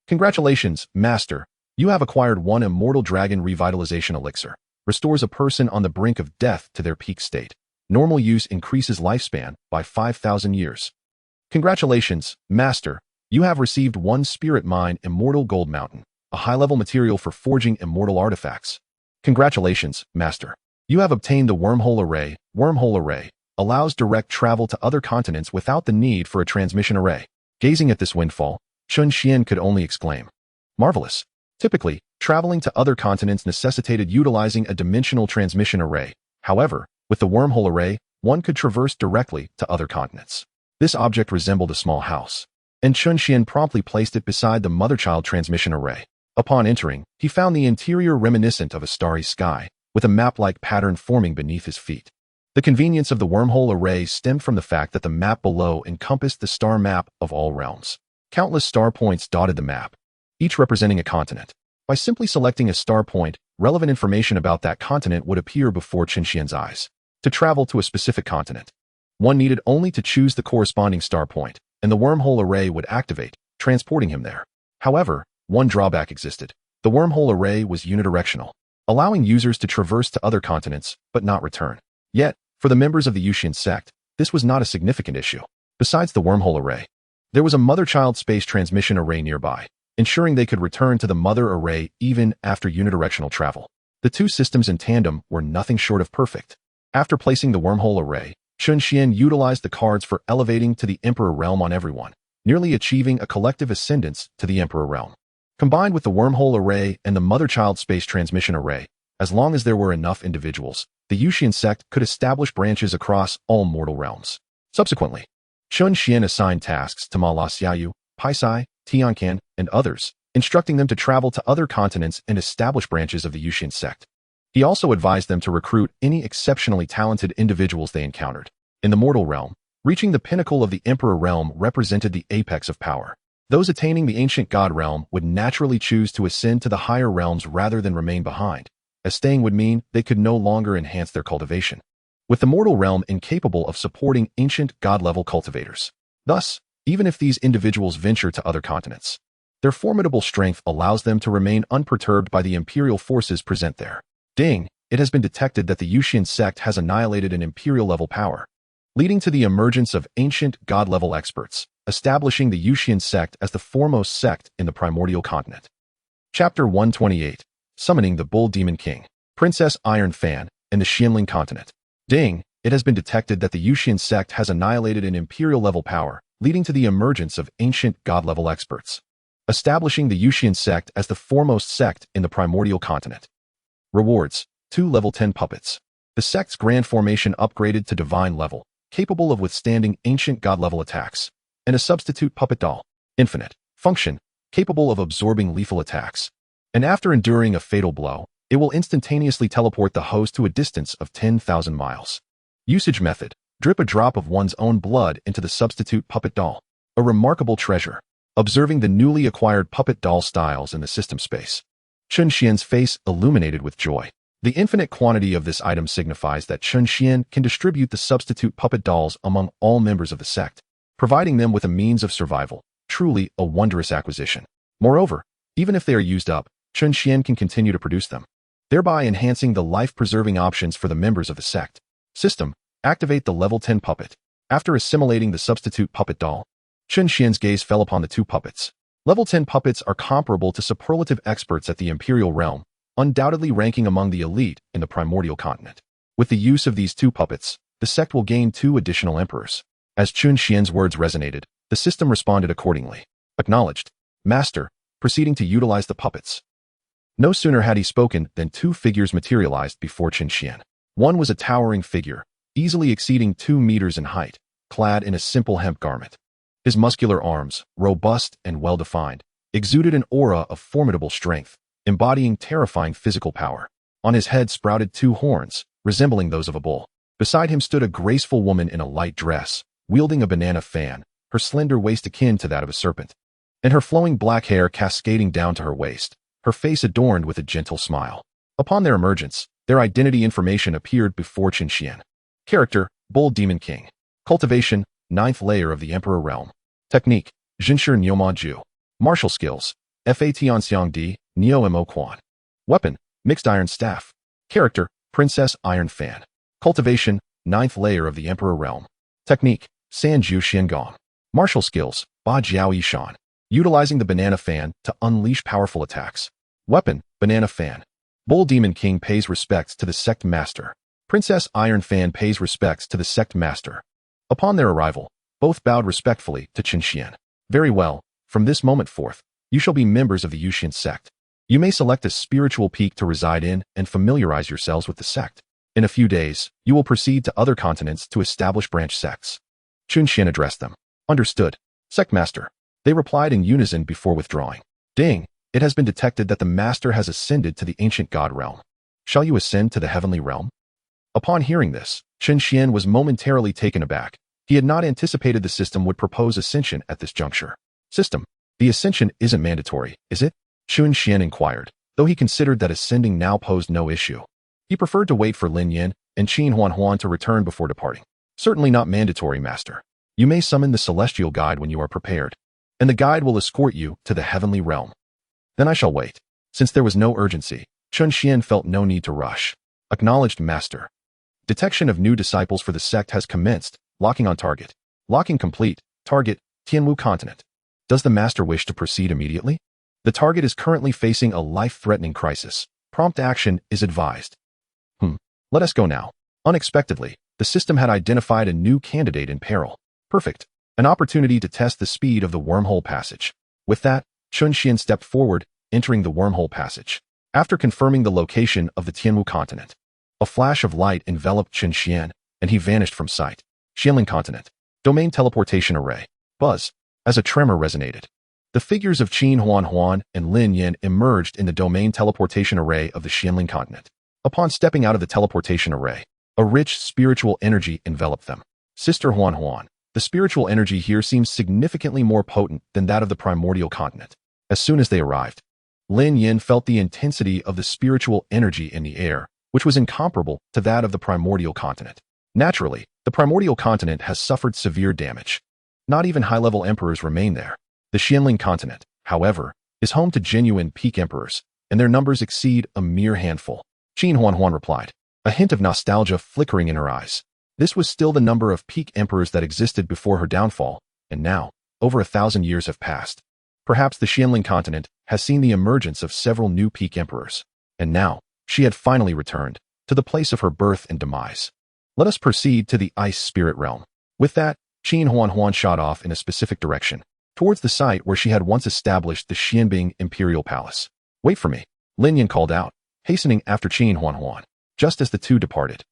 Congratulations, Master. You have acquired one Immortal Dragon Revitalization Elixir. Restores a person on the brink of death to their peak state. Normal use increases lifespan by 5,000 years. Congratulations, Master. You have received one Spirit Mine Immortal Gold Mountain, a high-level material for forging immortal artifacts. Congratulations, Master. You have obtained the Wormhole Array. Wormhole Array allows direct travel to other continents without the need for a transmission array. Gazing at this windfall, Chen Xuan could only exclaim, marvelous. Typically, traveling to other continents necessitated utilizing a dimensional transmission array. However, with the Wormhole Array, one could traverse directly to other continents. This object resembled a small house, and Chen Xuan promptly placed it beside the mother-child transmission array. Upon entering, he found the interior reminiscent of a starry sky, with a map-like pattern forming beneath his feet. The convenience of the Wormhole Array stemmed from the fact that the map below encompassed the star map of all realms. Countless star points dotted the map, each representing a continent. By simply selecting a star point, relevant information about that continent would appear before Chen Xuan's eyes. To travel to a specific continent, one needed only to choose the corresponding star point, and the Wormhole Array would activate, transporting him there. However, one drawback existed. The Wormhole Array was unidirectional, allowing users to traverse to other continents, but not return. Yet, for the members of the Yusian sect, this was not a significant issue. Besides the Wormhole Array, there was a mother-child space transmission array nearby, ensuring they could return to the mother array even after unidirectional travel. The two systems in tandem were nothing short of perfect. After placing the Wormhole Array, Chen Xuan utilized the cards for elevating to the Emperor realm on everyone, nearly achieving a collective ascendance to the Emperor realm. Combined with the Wormhole Array and the mother-child space transmission array, as long as there were enough individuals, the Yusian sect could establish branches across all mortal realms. Subsequently, Chen Xuan assigned tasks to Ma La Xiaoyu, Paisai, Tiancan, and others, instructing them to travel to other continents and establish branches of the Yusian sect. He also advised them to recruit any exceptionally talented individuals they encountered. In the mortal realm, reaching the pinnacle of the Emperor realm represented the apex of power. Those attaining the ancient god realm would naturally choose to ascend to the higher realms rather than remain behind, as staying would mean they could no longer enhance their cultivation, with the mortal realm incapable of supporting ancient god-level cultivators. Thus, even if these individuals venture to other continents. Their formidable strength allows them to remain unperturbed by the imperial forces present there. Ding, it has been detected that the Yusian sect has annihilated an imperial-level power, leading to the emergence of ancient god-level experts, establishing the Yusian sect as the foremost sect in the primordial continent. Chapter 128, Summoning the Bull Demon King, Princess Iron Fan, and the Xianling continent. Ding, it has been detected that the Yusian sect has annihilated an imperial-level power, leading to the emergence of ancient god-level experts, establishing the Yusian sect as the foremost sect in the primordial continent. Rewards: 2 level 10 puppets. The sect's grand formation upgraded to divine level, capable of withstanding ancient god-level attacks, and a substitute puppet doll, infinite function, capable of absorbing lethal attacks. And after enduring a fatal blow, it will instantaneously teleport the host to a distance of 10,000 miles. Usage method: drip a drop of one's own blood into the substitute puppet doll. A remarkable treasure. Observing the newly acquired puppet doll styles in the system space, Chen Xuan's face illuminated with joy. The infinite quantity of this item signifies that Chen Xuan can distribute the substitute puppet dolls among all members of the sect, providing them with a means of survival. Truly a wondrous acquisition. Moreover, even if they are used up, Chen Xuan can continue to produce them, thereby enhancing the life-preserving options for the members of the sect. System: activate the level 10 puppet. After assimilating the substitute puppet doll, Chen Xuan's gaze fell upon the 2 puppets. Level 10 puppets are comparable to superlative experts at the Imperial realm, undoubtedly ranking among the elite in the primordial continent. With the use of these 2 puppets, the sect will gain 2 additional emperors. As Chen Xuan's words resonated, the system responded accordingly. Acknowledged. Master, proceeding to utilize the puppets. No sooner had he spoken than 2 figures materialized before Chen Xuan. One was a towering figure, easily exceeding 2 meters in height, clad in a simple hemp garment. His muscular arms, robust and well-defined, exuded an aura of formidable strength, embodying terrifying physical power. On his head sprouted 2 horns, resembling those of a bull. Beside him stood a graceful woman in a light dress, wielding a banana fan, her slender waist akin to that of a serpent, and her flowing black hair cascading down to her waist, her face adorned with a gentle smile. Upon their emergence, their identity information appeared before Chen Xuan. Character: Bull Demon King. Cultivation: 9th layer of the Emperor realm. Technique: Zhenshi Niuma Ju. Martial skills: Fa Tianxiang Di, Neo Mo Quan. Weapon: Mixed Iron Staff. Character: Princess Iron Fan. Cultivation: 9th layer of the Emperor realm. Technique: Sanju Xiangong. Martial skills: Ba Jiao Yishan. Utilizing the banana fan to unleash powerful attacks. Weapon: Banana Fan. Bull Demon King pays respects to the sect master. Princess Iron Fan pays respects to the sect master. Upon their arrival, both bowed respectfully to Chen Xuan. Very well, from this moment forth, you shall be members of the Yusian sect. You may select a spiritual peak to reside in and familiarize yourselves with the sect. In a few days, you will proceed to other continents to establish branch sects. Chen Xuan addressed them. Understood. Sect Master. They replied in unison before withdrawing. Ding, it has been detected that the Master has ascended to the ancient god realm. Shall you ascend to the heavenly realm? Upon hearing this, Chen Xuan was momentarily taken aback. He had not anticipated the system would propose ascension at this juncture. System: the ascension isn't mandatory, is it? Chen Xuan inquired, though he considered that ascending now posed no issue. He preferred to wait for Lin Yin and Qin Huan to return before departing. Certainly not mandatory, Master. You may summon the celestial guide when you are prepared, and the guide will escort you to the heavenly realm. Then I shall wait. Since there was no urgency, Chen Xuan felt no need to rush. Acknowledged, Master. Detection of new disciples for the sect has commenced. Locking on target. Locking complete. Target: Tianwu continent. Does the Master wish to proceed immediately? The target is currently facing a life-threatening crisis. Prompt action is advised. Let us go now. Unexpectedly, the system had identified a new candidate in peril. Perfect. An opportunity to test the speed of the wormhole passage. With that, Chen Xuan stepped forward, entering the wormhole passage. After confirming the location of the Tianwu continent, a flash of light enveloped Chen Xuan, and he vanished from sight. Xianling continent. Domain teleportation array. Buzz. As a tremor resonated, the figures of Qin Huan and Lin Yin emerged in the domain teleportation array of the Xianling continent. Upon stepping out of the teleportation array, a rich spiritual energy enveloped them. Sister Huan, the spiritual energy here seems significantly more potent than that of the primordial continent. As soon as they arrived, Lin Yin felt the intensity of the spiritual energy in the air, which was incomparable to that of the primordial continent. Naturally, the primordial continent has suffered severe damage. Not even high-level emperors remain there. The Xianling continent, however, is home to genuine peak emperors, and their numbers exceed a mere handful. Chen Xuan replied, a hint of nostalgia flickering in her eyes. This was still the number of peak emperors that existed before her downfall, and now, over 1,000 years have passed. Perhaps the Xianling continent has seen the emergence of several new peak emperors, and now, she had finally returned to the place of her birth and demise. Let us proceed to the ice spirit realm. With that, Chen Xuan shot off in a specific direction, towards the site where she had once established the Xianbing Imperial Palace. Wait for me, Lin Yan called out, hastening after Chen Xuan. Just as the two departed,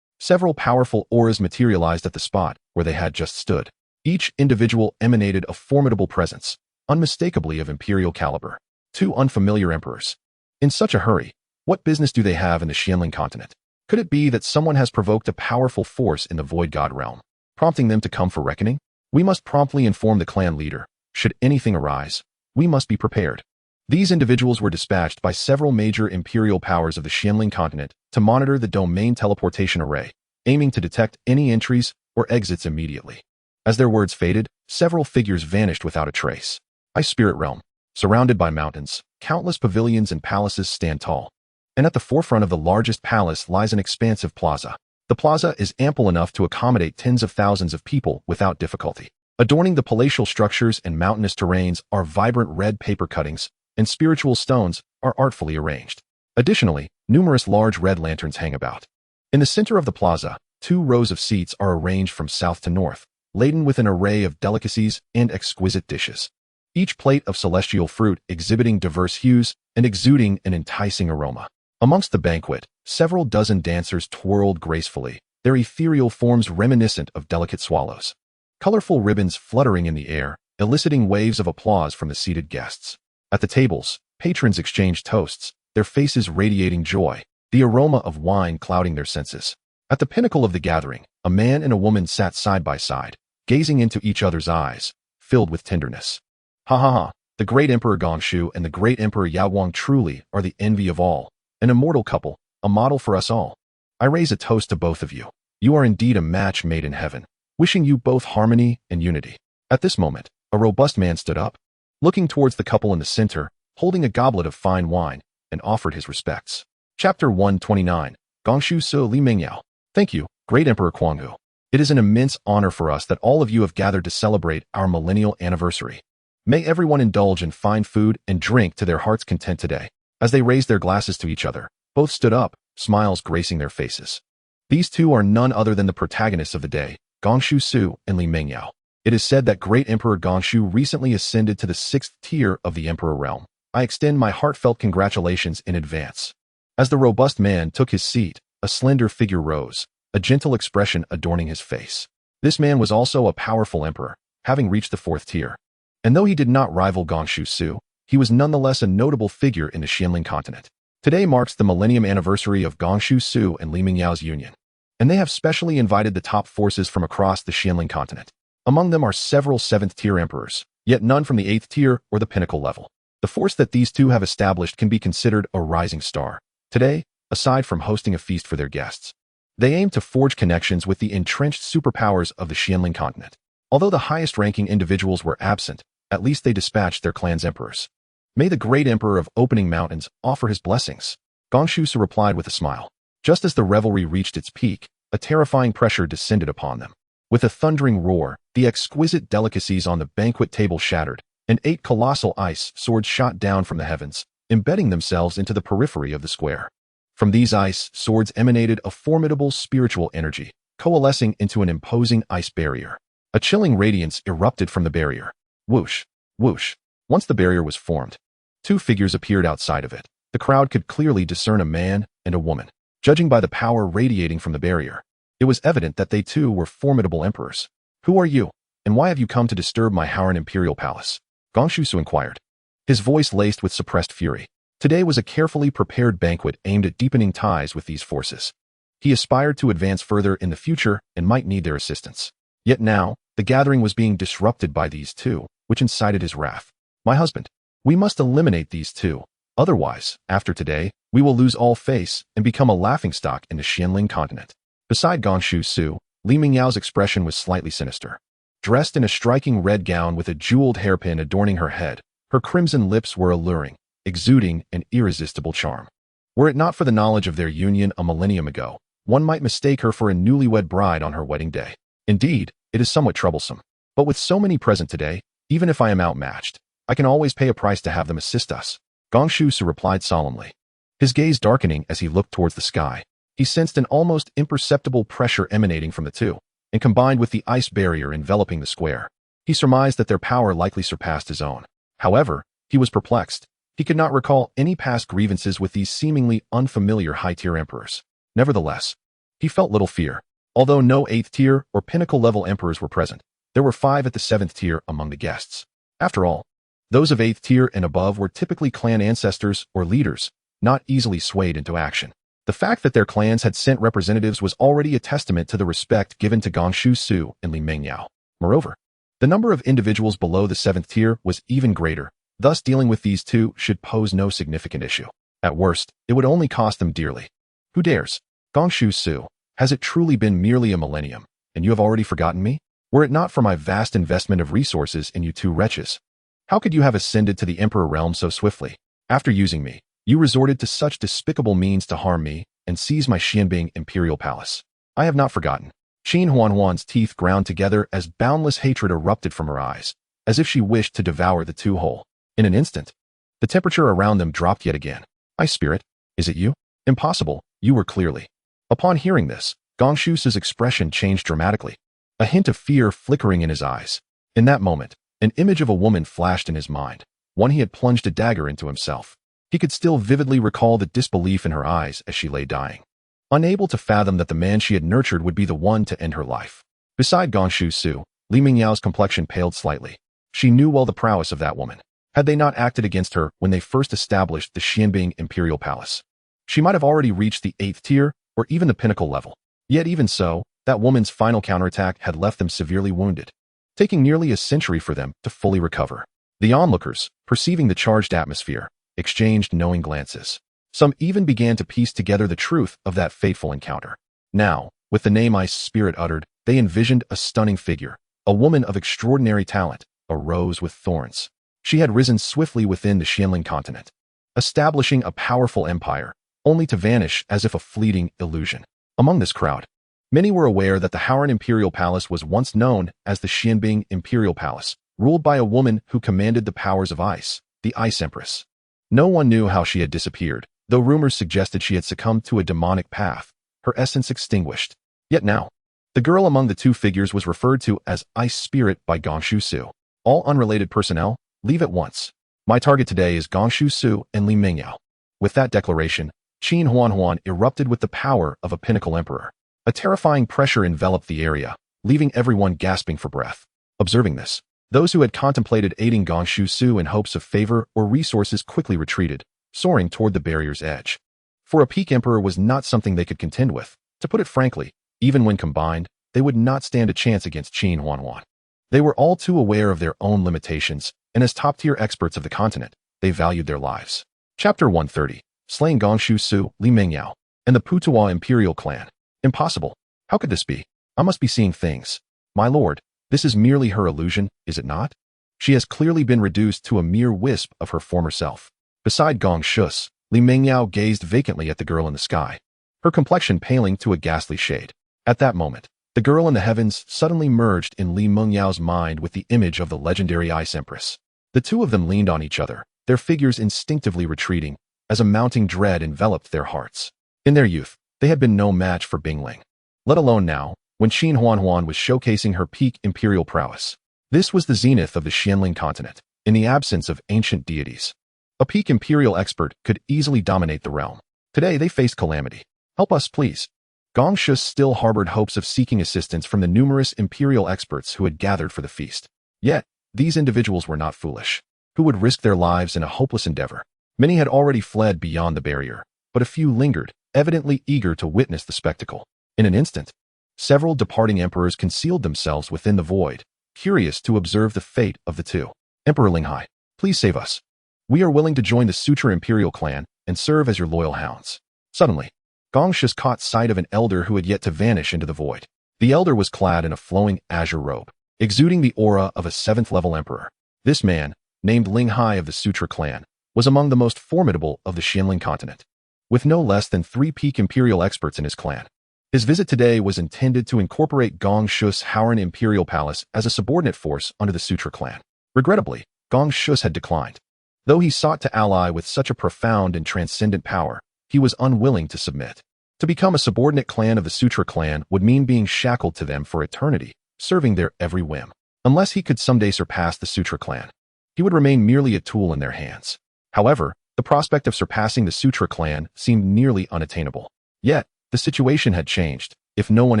several powerful auras materialized at the spot where they had just stood. Each individual emanated a formidable presence, unmistakably of imperial caliber. Two unfamiliar emperors. In such a hurry, what business do they have in the Xianling continent? Could it be that someone has provoked a powerful force in the Void God realm, prompting them to come for reckoning? We must promptly inform the clan leader. Should anything arise, we must be prepared. These individuals were dispatched by several major imperial powers of the Xianling continent to monitor the domain teleportation array, aiming to detect any entries or exits immediately. As their words faded, several figures vanished without a trace. Ice Spirit Realm. Surrounded by mountains, countless pavilions and palaces stand tall. And at the forefront of the largest palace lies an expansive plaza. The plaza is ample enough to accommodate tens of thousands of people without difficulty. Adorning the palatial structures and mountainous terrains are vibrant red paper cuttings, and spiritual stones are artfully arranged. Additionally, numerous large red lanterns hang about. In the center of the plaza, 2 rows of seats are arranged from south to north, laden with an array of delicacies and exquisite dishes. Each plate of celestial fruit exhibiting diverse hues and exuding an enticing aroma. Amongst the banquet, several dozen dancers twirled gracefully, their ethereal forms reminiscent of delicate swallows. Colorful ribbons fluttering in the air, eliciting waves of applause from the seated guests. At the tables, patrons exchanged toasts, their faces radiating joy, the aroma of wine clouding their senses. At the pinnacle of the gathering, a man and a woman sat side by side, gazing into each other's eyes, filled with tenderness. Ha ha ha, the great Emperor Gongshu and the great Emperor Yaowang truly are the envy of all, an immortal couple, a model for us all. I raise a toast to both of you. You are indeed a match made in heaven, wishing you both harmony and unity. At this moment, a robust man stood up, looking towards the couple in the center, holding a goblet of fine wine, and offered his respects. Chapter 129, Gongshu So Li Mingyao. Thank you, great Emperor Guanghu. It is an immense honor for us that all of you have gathered to celebrate our millennial anniversary. May everyone indulge in fine food and drink to their heart's content today. As they raised their glasses to each other, both stood up, smiles gracing their faces. These two are none other than the protagonists of the day, Gongshu Su and Li Mingyao. It is said that great Emperor Gongshu recently ascended to the 6th tier of the Emperor realm. I extend my heartfelt congratulations in advance. As the robust man took his seat, a slender figure rose, a gentle expression adorning his face. This man was also a powerful emperor, having reached the 4th tier. And though he did not rival Gongshu Su, he was nonetheless a notable figure in the Xianling continent. Today marks the millennium anniversary of Gongshu Su and Li Mingyao's union, and they have specially invited the top forces from across the Xianling continent. Among them are several 7th-tier emperors, yet none from the 8th tier or the pinnacle level. The force that these two have established can be considered a rising star. Today, aside from hosting a feast for their guests, they aim to forge connections with the entrenched superpowers of the Xianling continent. Although the highest-ranking individuals were absent, at least they dispatched their clan's emperors. May the great Emperor of Opening Mountains offer his blessings. Gongshu Su replied with a smile. Just as the revelry reached its peak, a terrifying pressure descended upon them. With a thundering roar, the exquisite delicacies on the banquet table shattered, and 8 colossal ice swords shot down from the heavens, embedding themselves into the periphery of the square. From these ice swords emanated a formidable spiritual energy, coalescing into an imposing ice barrier. A chilling radiance erupted from the barrier. Whoosh, whoosh. Once the barrier was formed, 2 figures appeared outside of it. The crowd could clearly discern a man and a woman. Judging by the power radiating from the barrier, it was evident that they too were formidable emperors. Who are you, and why have you come to disturb my Howran Imperial Palace? Gongshu Su inquired, his voice laced with suppressed fury. Today was a carefully prepared banquet aimed at deepening ties with these forces. He aspired to advance further in the future and might need their assistance. Yet now, the gathering was being disrupted by these two, which incited his wrath. My husband, we must eliminate these two. Otherwise, after today, we will lose all face and become a laughingstock in the Xianling continent. Beside Gongshu Su, Li Mingyao's expression was slightly sinister. Dressed in a striking red gown with a jeweled hairpin adorning her head, her crimson lips were alluring, exuding an irresistible charm. Were it not for the knowledge of their union a millennium ago, one might mistake her for a newlywed bride on her wedding day. Indeed, it is somewhat troublesome. But with so many present today, even if I am outmatched, I can always pay a price to have them assist us, Gong Shusu replied solemnly. His gaze darkening as he looked towards the sky. He sensed an almost imperceptible pressure emanating from the two, and combined with the ice barrier enveloping the square, he surmised that their power likely surpassed his own. However, he was perplexed. He could not recall any past grievances with these seemingly unfamiliar high-tier emperors. Nevertheless, he felt little fear. Although no 8th tier or pinnacle-level emperors were present, there were 5 at the 7th tier among the guests. After all, those of 8th tier and above were typically clan ancestors or leaders, not easily swayed into action. The fact that their clans had sent representatives was already a testament to the respect given to Gong Shusu and Li Mengyao. Moreover, the number of individuals below the 7th tier was even greater, thus dealing with these two should pose no significant issue. At worst, it would only cost them dearly. Who dares? Gong Shusu, has it truly been merely a millennium, and you have already forgotten me? Were it not for my vast investment of resources in you two wretches, how could you have ascended to the Emperor realm so swiftly? After using me, you resorted to such despicable means to harm me and seize my Xianbing imperial palace. I have not forgotten. Chen Xuan's teeth ground together as boundless hatred erupted from her eyes, as if she wished to devour the two whole. In an instant, the temperature around them dropped yet again. Ice Spirit, is it you? Impossible, you were clearly. Upon hearing this, Gong Shusu's expression changed dramatically, a hint of fear flickering in his eyes. In that moment, an image of a woman flashed in his mind, one he had plunged a dagger into himself. He could still vividly recall the disbelief in her eyes as she lay dying, unable to fathom that the man she had nurtured would be the one to end her life. Beside Gong Shusu, Li Mingyao's complexion paled slightly. She knew well the prowess of that woman. Had they not acted against her when they first established the Xianbing imperial palace, she might have already reached the 8th tier or even the pinnacle level. Yet even so, that woman's final counterattack had left them severely wounded, taking nearly a century for them to fully recover. The onlookers, perceiving the charged atmosphere, exchanged knowing glances. Some even began to piece together the truth of that fateful encounter. Now, with the name Ice Spirit uttered, they envisioned a stunning figure, a woman of extraordinary talent, a rose with thorns. She had risen swiftly within the Xianling continent, establishing a powerful empire, only to vanish as if a fleeting illusion. Among this crowd, many were aware that the Howran Imperial Palace was once known as the Xianbing Imperial Palace, ruled by a woman who commanded the powers of ice, the Ice Empress. No one knew how she had disappeared, though rumors suggested she had succumbed to a demonic path, her essence extinguished. Yet now, the girl among the two figures was referred to as Ice Spirit by Gong Shusu. All unrelated personnel, leave at once. My target today is Gong Shusu and Li Mengyao. With that declaration, Chen Xuan erupted with the power of a pinnacle emperor. A terrifying pressure enveloped the area, leaving everyone gasping for breath. Observing this, those who had contemplated aiding Gong Shusu in hopes of favor or resources quickly retreated, soaring toward the barrier's edge. For a peak emperor was not something they could contend with. To put it frankly, even when combined, they would not stand a chance against Chen Xuan. They were all too aware of their own limitations, and as top-tier experts of the continent, they valued their lives. Chapter 130, Slaying Gong Shusu, Li Mengyao, and the Putuo Imperial Clan. Impossible. How could this be? I must be seeing things. My lord, this is merely her illusion, is it not? She has clearly been reduced to a mere wisp of her former self. Beside Gong Shus, Li Mengyao gazed vacantly at the girl in the sky, her complexion paling to a ghastly shade. At that moment, the girl in the heavens suddenly merged in Li Mengyao's mind with the image of the legendary Ice Empress. The two of them leaned on each other, their figures instinctively retreating, as a mounting dread enveloped their hearts. In their youth, they had been no match for Bingling, let alone now, when Chen Xuan was showcasing her peak imperial prowess. This was the zenith of the Xianling continent, in the absence of ancient deities. A peak imperial expert could easily dominate the realm. Today they faced calamity. Help us, please. Gong Shus still harbored hopes of seeking assistance from the numerous imperial experts who had gathered for the feast. Yet, these individuals were not foolish. Who would risk their lives in a hopeless endeavor? Many had already fled beyond the barrier, but a few lingered, evidently eager to witness the spectacle. In an instant, several departing emperors concealed themselves within the void, curious to observe the fate of the two. Emperor Linghai, please save us. We are willing to join the Sutra Imperial clan and serve as your loyal hounds. Suddenly, Gong Shus caught sight of an elder who had yet to vanish into the void. The elder was clad in a flowing azure robe, exuding the aura of a 7th-level emperor. This man, named Ling Hai of the Sutra clan, was among the most formidable of the Xianling continent, with no less than 3 peak imperial experts in his clan. His visit today was intended to incorporate Gong Shu's Haoran Imperial Palace as a subordinate force under the Sutra clan. Regrettably, Gong Shus had declined. Though he sought to ally with such a profound and transcendent power, he was unwilling to submit. To become a subordinate clan of the Sutra clan would mean being shackled to them for eternity, serving their every whim. Unless he could someday surpass the Sutra clan, he would remain merely a tool in their hands. However, the prospect of surpassing the Sutra clan seemed nearly unattainable. Yet, the situation had changed. If no one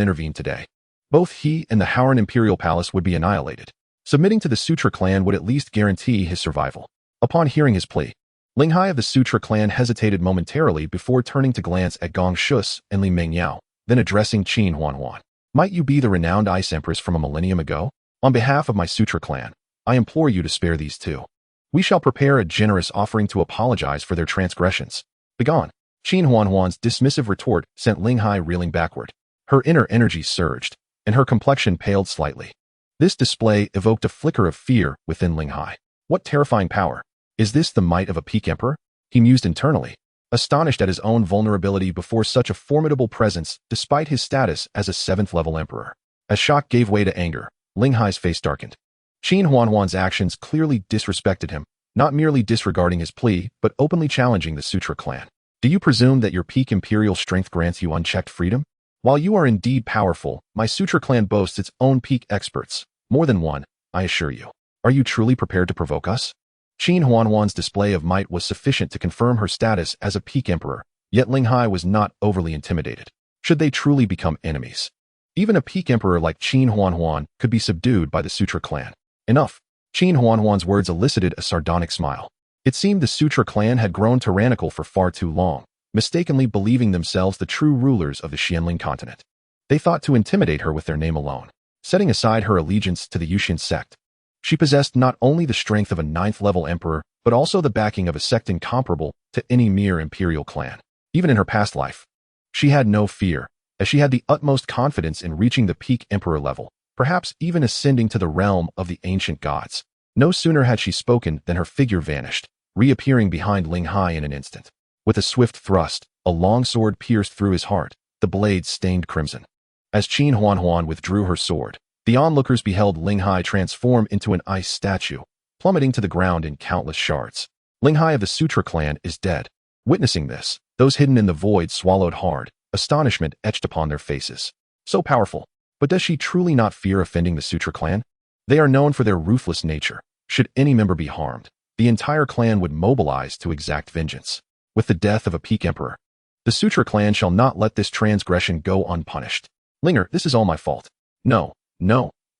intervened today, both he and the Haoran Imperial Palace would be annihilated. Submitting to the Sutra clan would at least guarantee his survival. Upon hearing his plea, Ling Hai of the Sutra clan hesitated momentarily before turning to glance at Gong Shus and Li Mengyao, then addressing Chen Xuan. Might you be the renowned Ice Empress from a millennium ago? On behalf of my Sutra clan, I implore you to spare these two. We shall prepare a generous offering to apologize for their transgressions. Begone. Chen Xuan's dismissive retort sent Ling Hai reeling backward. Her inner energy surged, and her complexion paled slightly. This display evoked a flicker of fear within Ling Hai. What terrifying power! Is this the might of a peak emperor? He mused internally, astonished at his own vulnerability before such a formidable presence despite his status as a 7th-level emperor. As shock gave way to anger, Ling Hai's face darkened. Chen Xuan's actions clearly disrespected him, not merely disregarding his plea, but openly challenging the Sutra clan. Do you presume that your peak imperial strength grants you unchecked freedom? While you are indeed powerful, my Sutra clan boasts its own peak experts. More than one, I assure you. Are you truly prepared to provoke us? Chen Xuan's display of might was sufficient to confirm her status as a peak emperor, yet Ling Hai was not overly intimidated. Should they truly become enemies? Even a peak emperor like Chen Xuan could be subdued by the Sutra clan. Enough. Chen Xuan's words elicited a sardonic smile. It seemed the Sutra clan had grown tyrannical for far too long, mistakenly believing themselves the true rulers of the Xianling continent. They thought to intimidate her with their name alone, setting aside her allegiance to the Yusian sect. She possessed not only the strength of a 9th-level emperor, but also the backing of a sect incomparable to any mere imperial clan. Even in her past life, she had no fear, as she had the utmost confidence in reaching the peak emperor level, perhaps even ascending to the realm of the ancient gods. No sooner had she spoken than her figure vanished, reappearing behind Ling Hai in an instant. With a swift thrust, a long sword pierced through his heart, the blade stained crimson. As Chen Xuan withdrew her sword, the onlookers beheld Ling Hai transform into an ice statue, plummeting to the ground in countless shards. Ling Hai of the Sutra clan is dead. Witnessing this, those hidden in the void swallowed hard, astonishment etched upon their faces. So powerful. But does she truly not fear offending the Sutra clan? They are known for their ruthless nature. Should any member be harmed, the entire clan would mobilize to exact vengeance. With the death of a peak emperor, the Sutra clan shall not let this transgression go unpunished. Linger, this is all my fault. No,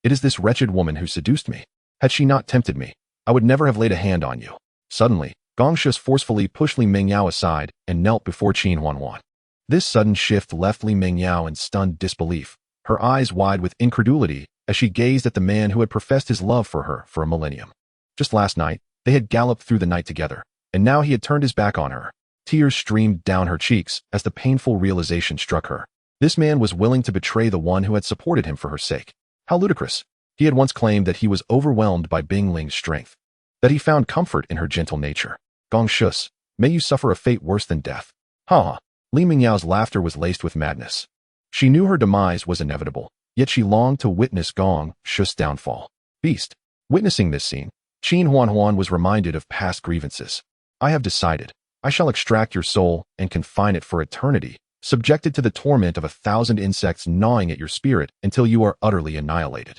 it is this wretched woman who seduced me. Had she not tempted me, I would never have laid a hand on you. Suddenly, Gong Shus forcefully pushed Li Mengyao aside and knelt before Chen Xuan. This sudden shift left Li Mengyao in stunned disbelief, her eyes wide with incredulity as she gazed at the man who had professed his love for her for a millennium. Just last night, they had galloped through the night together, and now he had turned his back on her. Tears streamed down her cheeks as the painful realization struck her. This man was willing to betray the one who had supported him for her sake. How ludicrous. He had once claimed that he was overwhelmed by Bing Ling's strength, that he found comfort in her gentle nature. Gong Shus, may you suffer a fate worse than death. Ha ha. Li Mingyao's laughter was laced with madness. She knew her demise was inevitable, yet she longed to witness Gong Shus' downfall. Beast. Witnessing this scene, Chen Xuan was reminded of past grievances. I have decided. I shall extract your soul and confine it for eternity, subjected to the torment of 1,000 insects gnawing at your spirit until you are utterly annihilated.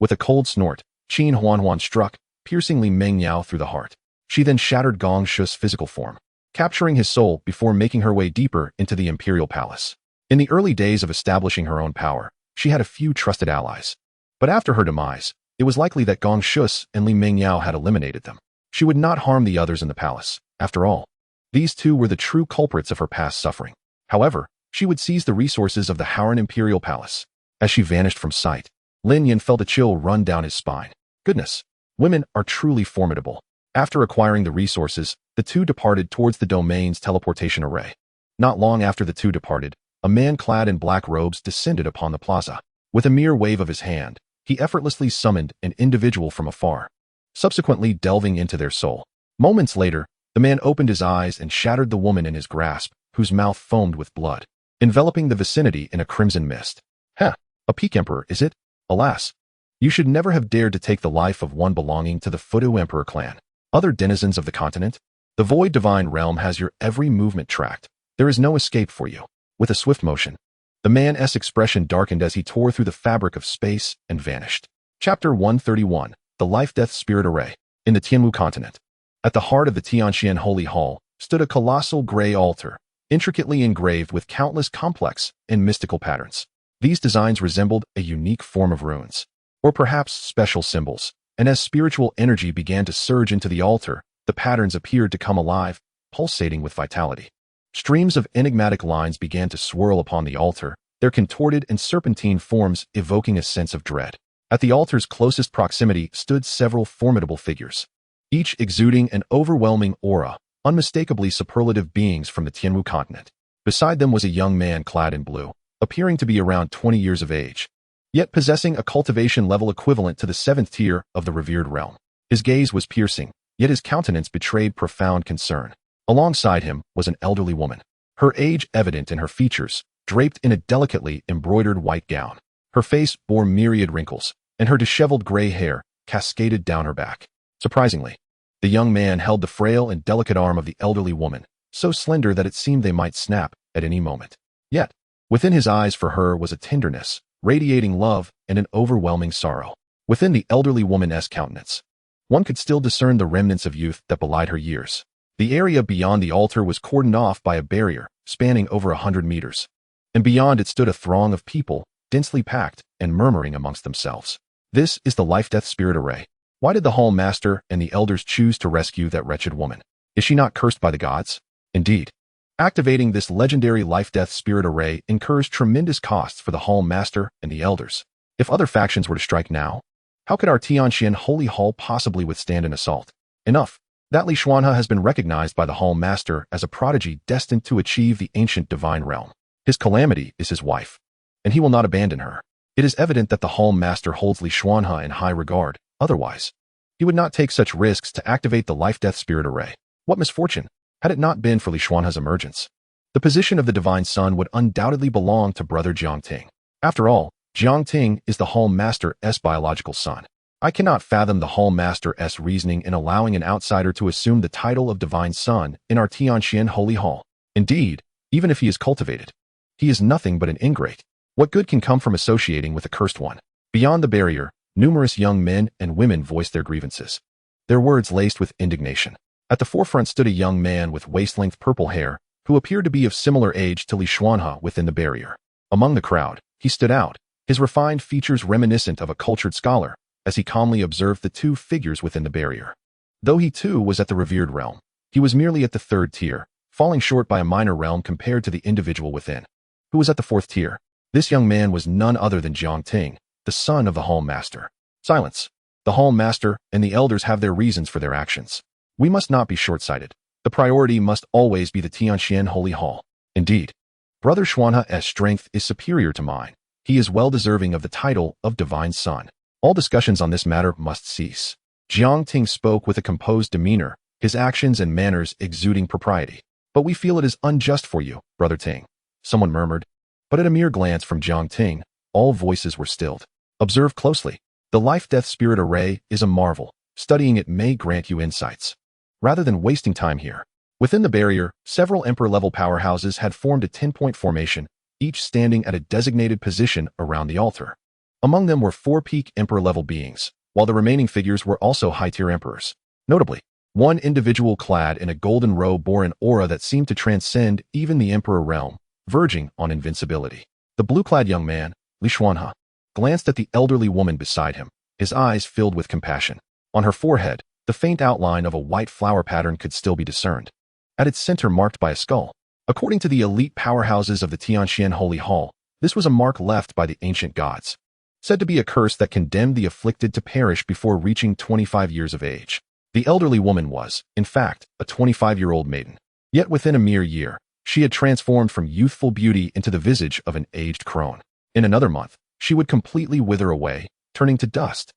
With a cold snort, Chen Xuan struck, piercing Li Mengyao through the heart. She then shattered Gong Shus' physical form, capturing his soul before making her way deeper into the imperial palace. In the early days of establishing her own power, she had a few trusted allies. But after her demise, it was likely that Gong Shus and Li Mengyao had eliminated them. She would not harm the others in the palace. After all, these two were the true culprits of her past suffering. However, she would seize the resources of the Haoran Imperial Palace. As she vanished from sight, Lin Yan felt a chill run down his spine. Goodness, women are truly formidable. After acquiring the resources, the two departed towards the domain's teleportation array. Not long after the two departed, a man clad in black robes descended upon the plaza. With a mere wave of his hand, he effortlessly summoned an individual from afar, subsequently delving into their soul. Moments later, the man opened his eyes and shattered the woman in his grasp, whose mouth foamed with blood, enveloping the vicinity in a crimson mist. Heh, a peak emperor, is it? Alas, you should never have dared to take the life of one belonging to the Fudu Emperor clan. Other denizens of the continent, the Void Divine Realm has your every movement tracked. There is no escape for you. With a swift motion, the man's expression darkened as he tore through the fabric of space and vanished. Chapter 131, The Life-Death Spirit Array. In the Tianwu continent, at the heart of the Tianxian Holy Hall, stood a colossal gray altar, intricately engraved with countless complex and mystical patterns. These designs resembled a unique form of runes, or perhaps special symbols, and as spiritual energy began to surge into the altar, the patterns appeared to come alive, pulsating with vitality. Streams of enigmatic lines began to swirl upon the altar, their contorted and serpentine forms evoking a sense of dread. At the altar's closest proximity stood several formidable figures, each exuding an overwhelming aura, unmistakably superlative beings from the Tianwu continent. Beside them was a young man clad in blue, appearing to be around 20 years of age, yet possessing a cultivation level equivalent to the 7th tier of the revered realm. His gaze was piercing, yet his countenance betrayed profound concern. Alongside him was an elderly woman, her age evident in her features, draped in a delicately embroidered white gown. Her face bore myriad wrinkles, and her disheveled gray hair cascaded down her back. Surprisingly, the young man held the frail and delicate arm of the elderly woman, so slender that it seemed they might snap at any moment. Yet, within his eyes for her was a tenderness, radiating love and an overwhelming sorrow. Within the elderly woman's countenance, one could still discern the remnants of youth that belied her years. The area beyond the altar was cordoned off by a barrier spanning over 100 meters, and beyond it stood a throng of people, densely packed and murmuring amongst themselves. This is the Life-Death Spirit Array. Why did the Hall Master and the elders choose to rescue that wretched woman? Is she not cursed by the gods? Indeed. Activating this legendary Life-Death Spirit Array incurs tremendous costs for the Hall Master and the elders. If other factions were to strike now, how could our Tianxian Holy Hall possibly withstand an assault? Enough. That Li Xuanhe has been recognized by the Hall Master as a prodigy destined to achieve the ancient divine realm. His calamity is his wife, and he will not abandon her. It is evident that the Hall Master holds Li Xuanhe in high regard. Otherwise, he would not take such risks to activate the Life-Death Spirit Array. What misfortune, had it not been for Li Xuanhe's emergence. The position of the Divine Son would undoubtedly belong to brother Xiao Ting. After all, Xiao Ting is the Hall Master's biological son. I cannot fathom the Hall Master's reasoning in allowing an outsider to assume the title of Divine Son in our Tianxian Holy Hall. Indeed, even if he is cultivated, he is nothing but an ingrate. What good can come from associating with a cursed one? Beyond the barrier, numerous young men and women voiced their grievances, their words laced with indignation. At the forefront stood a young man with waist-length purple hair, who appeared to be of similar age to Li Xuanhe within the barrier. Among the crowd, he stood out, his refined features reminiscent of a cultured scholar, as he calmly observed the two figures within the barrier. Though he too was at the revered realm, he was merely at the 3rd tier, falling short by a minor realm compared to the individual within, who was at the 4th tier. This young man was none other than Xiao Ting, the son of the Hall Master. Silence. The Hall Master and the elders have their reasons for their actions. We must not be short-sighted. The priority must always be the Tianxian Holy Hall. Indeed, Brother Xuanhe's strength is superior to mine. He is well deserving of the title of Divine Son. All discussions on this matter must cease. Xiao Ting spoke with a composed demeanor, his actions and manners exuding propriety. But we feel it is unjust for you, Brother Ting, someone murmured. But at a mere glance from Xiao Ting, all voices were stilled. Observe closely. The Life-Death Spirit Array is a marvel. Studying it may grant you insights. Rather than wasting time here. Within the barrier, several Emperor-level powerhouses had formed a 10-point formation, each standing at a designated position around the altar. Among them were 4 peak Emperor-level beings, while the remaining figures were also high-tier Emperors. Notably, one individual clad in a golden robe bore an aura that seemed to transcend even the Emperor realm, verging on invincibility. The blue-clad young man, Li Xuanhe, glanced at the elderly woman beside him, his eyes filled with compassion. On her forehead, the faint outline of a white flower pattern could still be discerned, at its center marked by a skull. According to the elite powerhouses of the Tianxian Holy Hall, this was a mark left by the ancient gods, said to be a curse that condemned the afflicted to perish before reaching 25 years of age. The elderly woman was, in fact, a 25-year-old maiden. Yet within a mere year, she had transformed from youthful beauty into the visage of an aged crone. In another month, she would completely wither away, turning to dust.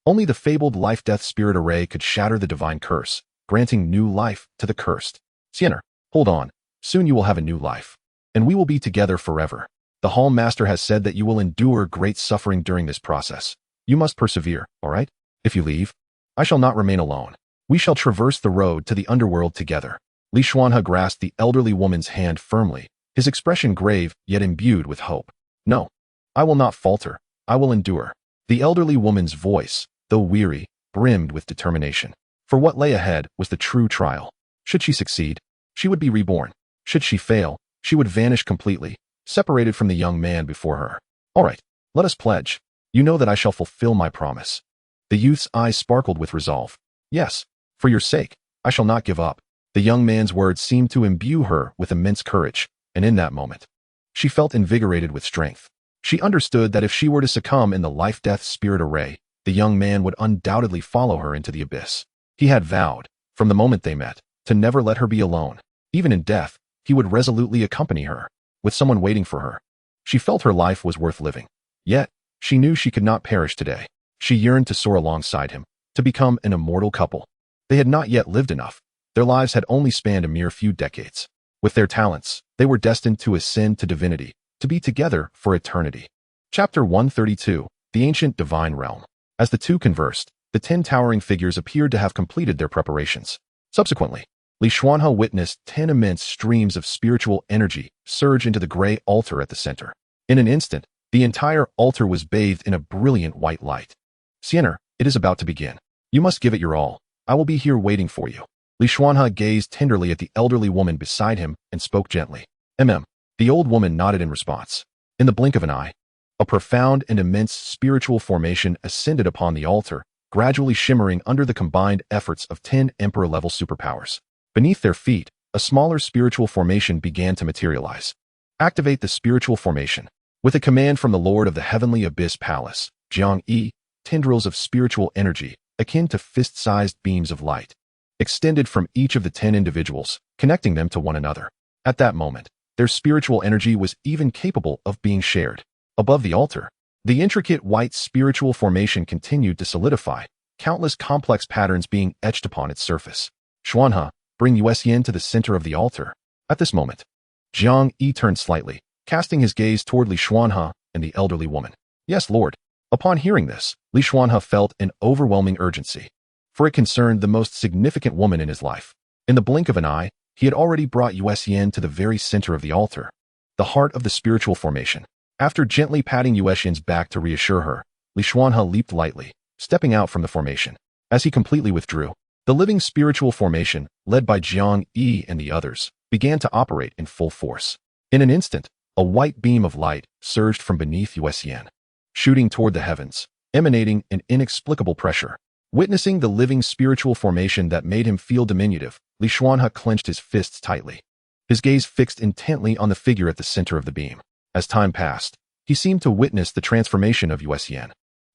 Only the fabled life-death spirit array could shatter the divine curse, granting new life to the cursed. Xianer, hold on. Soon you will have a new life. And we will be together forever. The Hall Master has said that you will endure great suffering during this process. You must persevere, all right? If you leave, I shall not remain alone. We shall traverse the road to the underworld together. Li Xuanhe grasped the elderly woman's hand firmly, his expression grave yet imbued with hope. No, I will not falter. I will endure. The elderly woman's voice, though weary, brimmed with determination. For what lay ahead was the true trial. Should she succeed, she would be reborn. Should she fail, she would vanish completely, separated from the young man before her. All right, let us pledge. You know that I shall fulfill my promise. The youth's eyes sparkled with resolve. Yes, for your sake, I shall not give up. The young man's words seemed to imbue her with immense courage, and in that moment, she felt invigorated with strength. She understood that if she were to succumb in the life-death spirit array, the young man would undoubtedly follow her into the abyss. He had vowed, from the moment they met, to never let her be alone. Even in death, he would resolutely accompany her, with someone waiting for her. She felt her life was worth living. Yet, she knew she could not perish today. She yearned to soar alongside him, to become an immortal couple. They had not yet lived enough. Their lives had only spanned a mere few decades. With their talents, they were destined to ascend to divinity, to be together for eternity. Chapter 132, The Ancient Divine Realm. As the two conversed, the 10 towering figures appeared to have completed their preparations. Subsequently, Li Xuanhe witnessed 10 immense streams of spiritual energy surge into the gray altar at the center. In an instant, the entire altar was bathed in a brilliant white light. Xianer, it is about to begin. You must give it your all. I will be here waiting for you. Li Xuanhe gazed tenderly at the elderly woman beside him and spoke gently. The old woman nodded in response. In the blink of an eye, a profound and immense spiritual formation ascended upon the altar, gradually shimmering under the combined efforts of 10 emperor-level superpowers. Beneath their feet, a smaller spiritual formation began to materialize. Activate the spiritual formation. With a command from the Lord of the Heavenly Abyss Palace, Jiang tendrils of spiritual energy, akin to fist-sized beams of light, extended from each of the 10 individuals, connecting them to one another. At that moment, their spiritual energy was even capable of being shared. Above the altar, the intricate white spiritual formation continued to solidify, countless complex patterns being etched upon its surface. Xuanhe, bring Yusian to the center of the altar. At this moment, Jiang turned slightly, casting his gaze toward Li Xuanhe and the elderly woman. Yes, Lord. Upon hearing this, Li Xuanhe felt an overwhelming urgency, for it concerned the most significant woman in his life. In the blink of an eye, he had already brought Yusian to the very center of the altar, the heart of the spiritual formation. After gently patting Yusian's back to reassure her, Li Xuanhe leaped lightly, stepping out from the formation. As he completely withdrew, the living spiritual formation, led by Jiang and the others, began to operate in full force. In an instant, a white beam of light surged from beneath Yusian, shooting toward the heavens, emanating an inexplicable pressure. Witnessing the living spiritual formation that made him feel diminutive, Li Xuanhe clenched his fists tightly, his gaze fixed intently on the figure at the center of the beam. As time passed, he seemed to witness the transformation of Yusian,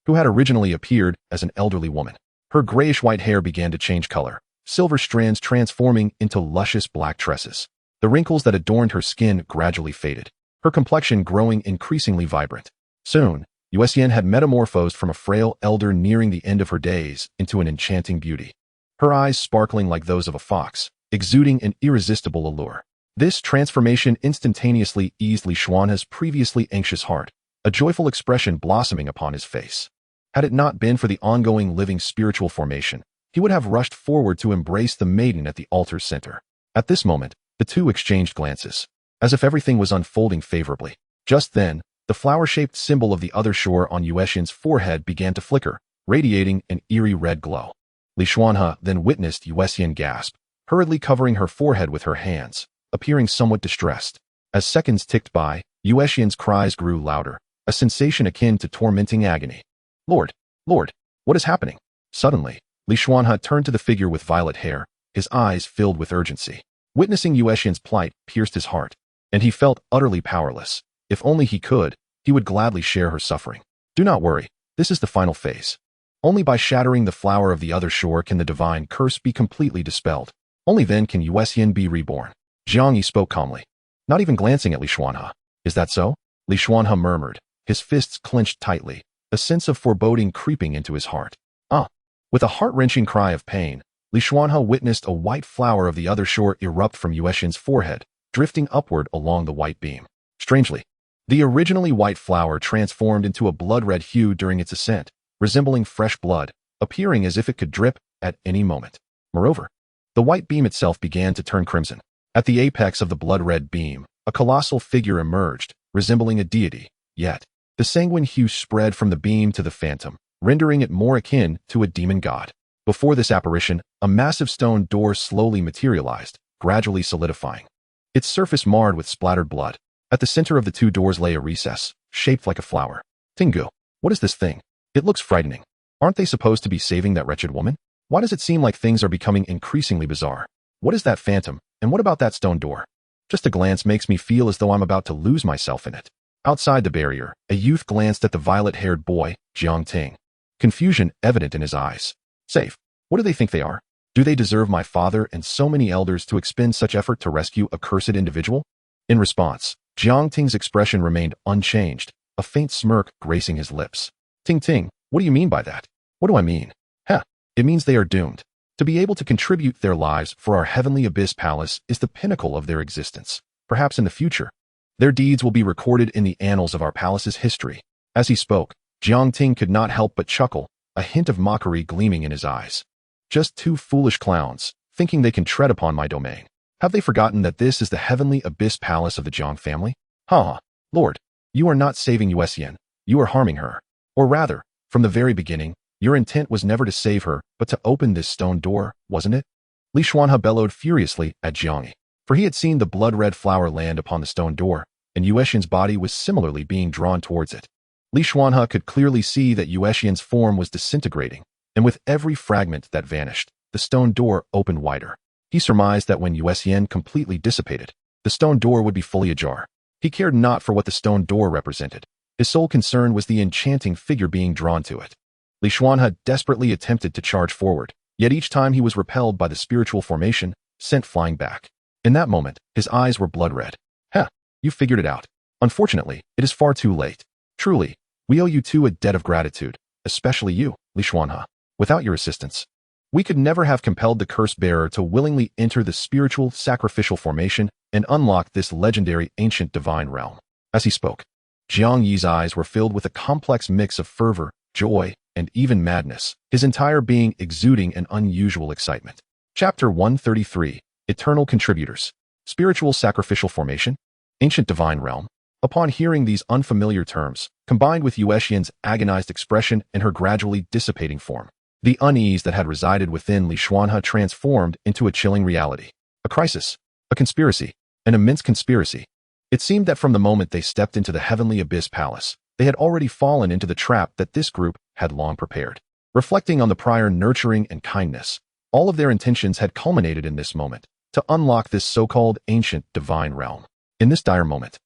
who had originally appeared as an elderly woman. Her grayish-white hair began to change color, silver strands transforming into luscious black tresses. The wrinkles that adorned her skin gradually faded, her complexion growing increasingly vibrant. Soon, Yusian had metamorphosed from a frail elder nearing the end of her days into an enchanting beauty, her eyes sparkling like those of a fox, exuding an irresistible allure. This transformation instantaneously eased Li Xuanhe's previously anxious heart, a joyful expression blossoming upon his face. Had it not been for the ongoing living spiritual formation, he would have rushed forward to embrace the maiden at the altar's center. At this moment, the two exchanged glances, as if everything was unfolding favorably. Just then, the flower-shaped symbol of the other shore on Yusian's forehead began to flicker, radiating an eerie red glow. Li Xuanhe then witnessed Yusian gasp, hurriedly covering her forehead with her hands, appearing somewhat distressed. As seconds ticked by, Yusian's cries grew louder, a sensation akin to tormenting agony. Lord, what is happening? Suddenly, Li Xuanhe turned to the figure with violet hair, his eyes filled with urgency. Witnessing Yusian's plight pierced his heart, and he felt utterly powerless. If only he could, he would gladly share her suffering. Do not worry, this is the final phase. Only by shattering the flower of the other shore can the divine curse be completely dispelled. Only then can Yusian be reborn. Jiang spoke calmly, not even glancing at Li Xuanhe. Is that so? Li Xuanhe murmured, his fists clenched tightly, a sense of foreboding creeping into his heart. Ah! With a heart-wrenching cry of pain, Li Xuanhe witnessed a white flower of the other shore erupt from Yuxian's forehead, drifting upward along the white beam. Strangely, the originally white flower transformed into a blood-red hue during its ascent, resembling fresh blood, appearing as if it could drip at any moment. Moreover, the white beam itself began to turn crimson. At the apex of the blood-red beam, a colossal figure emerged, resembling a deity, yet the sanguine hue spread from the beam to the phantom, rendering it more akin to a demon god. Before this apparition, a massive stone door slowly materialized, gradually solidifying. Its surface marred with splattered blood. At the center of the two doors lay a recess, shaped like a flower. Tingu, what is this thing? It looks frightening. Aren't they supposed to be saving that wretched woman? Why does it seem like things are becoming increasingly bizarre? What is that phantom, and what about that stone door? Just a glance makes me feel as though I'm about to lose myself in it. Outside the barrier, a youth glanced at the violet-haired boy, Xiao Ting. Confusion evident in his eyes. Safe. What do they think they are? Do they deserve my father and so many elders to expend such effort to rescue a cursed individual? In response, Xiao Ting's expression remained unchanged, a faint smirk gracing his lips. Ting, what do you mean by that? What do I mean? It means they are doomed. To be able to contribute their lives for our heavenly abyss palace is the pinnacle of their existence. Perhaps in the future, their deeds will be recorded in the annals of our palace's history. As he spoke, Xiao Ting could not help but chuckle, a hint of mockery gleaming in his eyes. Just two foolish clowns, thinking they can tread upon my domain. Have they forgotten that this is the heavenly abyss palace of the Jiang family? Lord, you are not saving Yusian, you are harming her. Or rather, from the very beginning, your intent was never to save her, but to open this stone door, wasn't it? Li Xuanhe bellowed furiously at Jiang, for he had seen the blood-red flower land upon the stone door, and Yuxian's body was similarly being drawn towards it. Li Xuanhe could clearly see that Yuxian's form was disintegrating, and with every fragment that vanished, the stone door opened wider. He surmised that when Yuxian completely dissipated, the stone door would be fully ajar. He cared not for what the stone door represented. His sole concern was the enchanting figure being drawn to it. Li Xuanhe desperately attempted to charge forward, yet each time he was repelled by the spiritual formation, sent flying back. In that moment, his eyes were blood-red. You figured it out. Unfortunately, it is far too late. Truly, we owe you two a debt of gratitude, especially you, Li Xuanhe. Without your assistance, we could never have compelled the curse-bearer to willingly enter the spiritual sacrificial formation and unlock this legendary ancient divine realm. As he spoke, Jiang Yi's eyes were filled with a complex mix of fervor, joy, and even madness, his entire being exuding an unusual excitement. Chapter 133, Eternal Contributors. Spiritual Sacrificial Formation. Ancient Divine Realm. Upon hearing these unfamiliar terms, combined with Yuxian's agonized expression and her gradually dissipating form, the unease that had resided within Li Xuanhe transformed into a chilling reality. A crisis. A conspiracy. An immense conspiracy. It seemed that from the moment they stepped into the heavenly abyss palace, they had already fallen into the trap that this group had long prepared. Reflecting on the prior nurturing and kindness, all of their intentions had culminated in this moment, to unlock this so-called ancient divine realm. In this dire moment,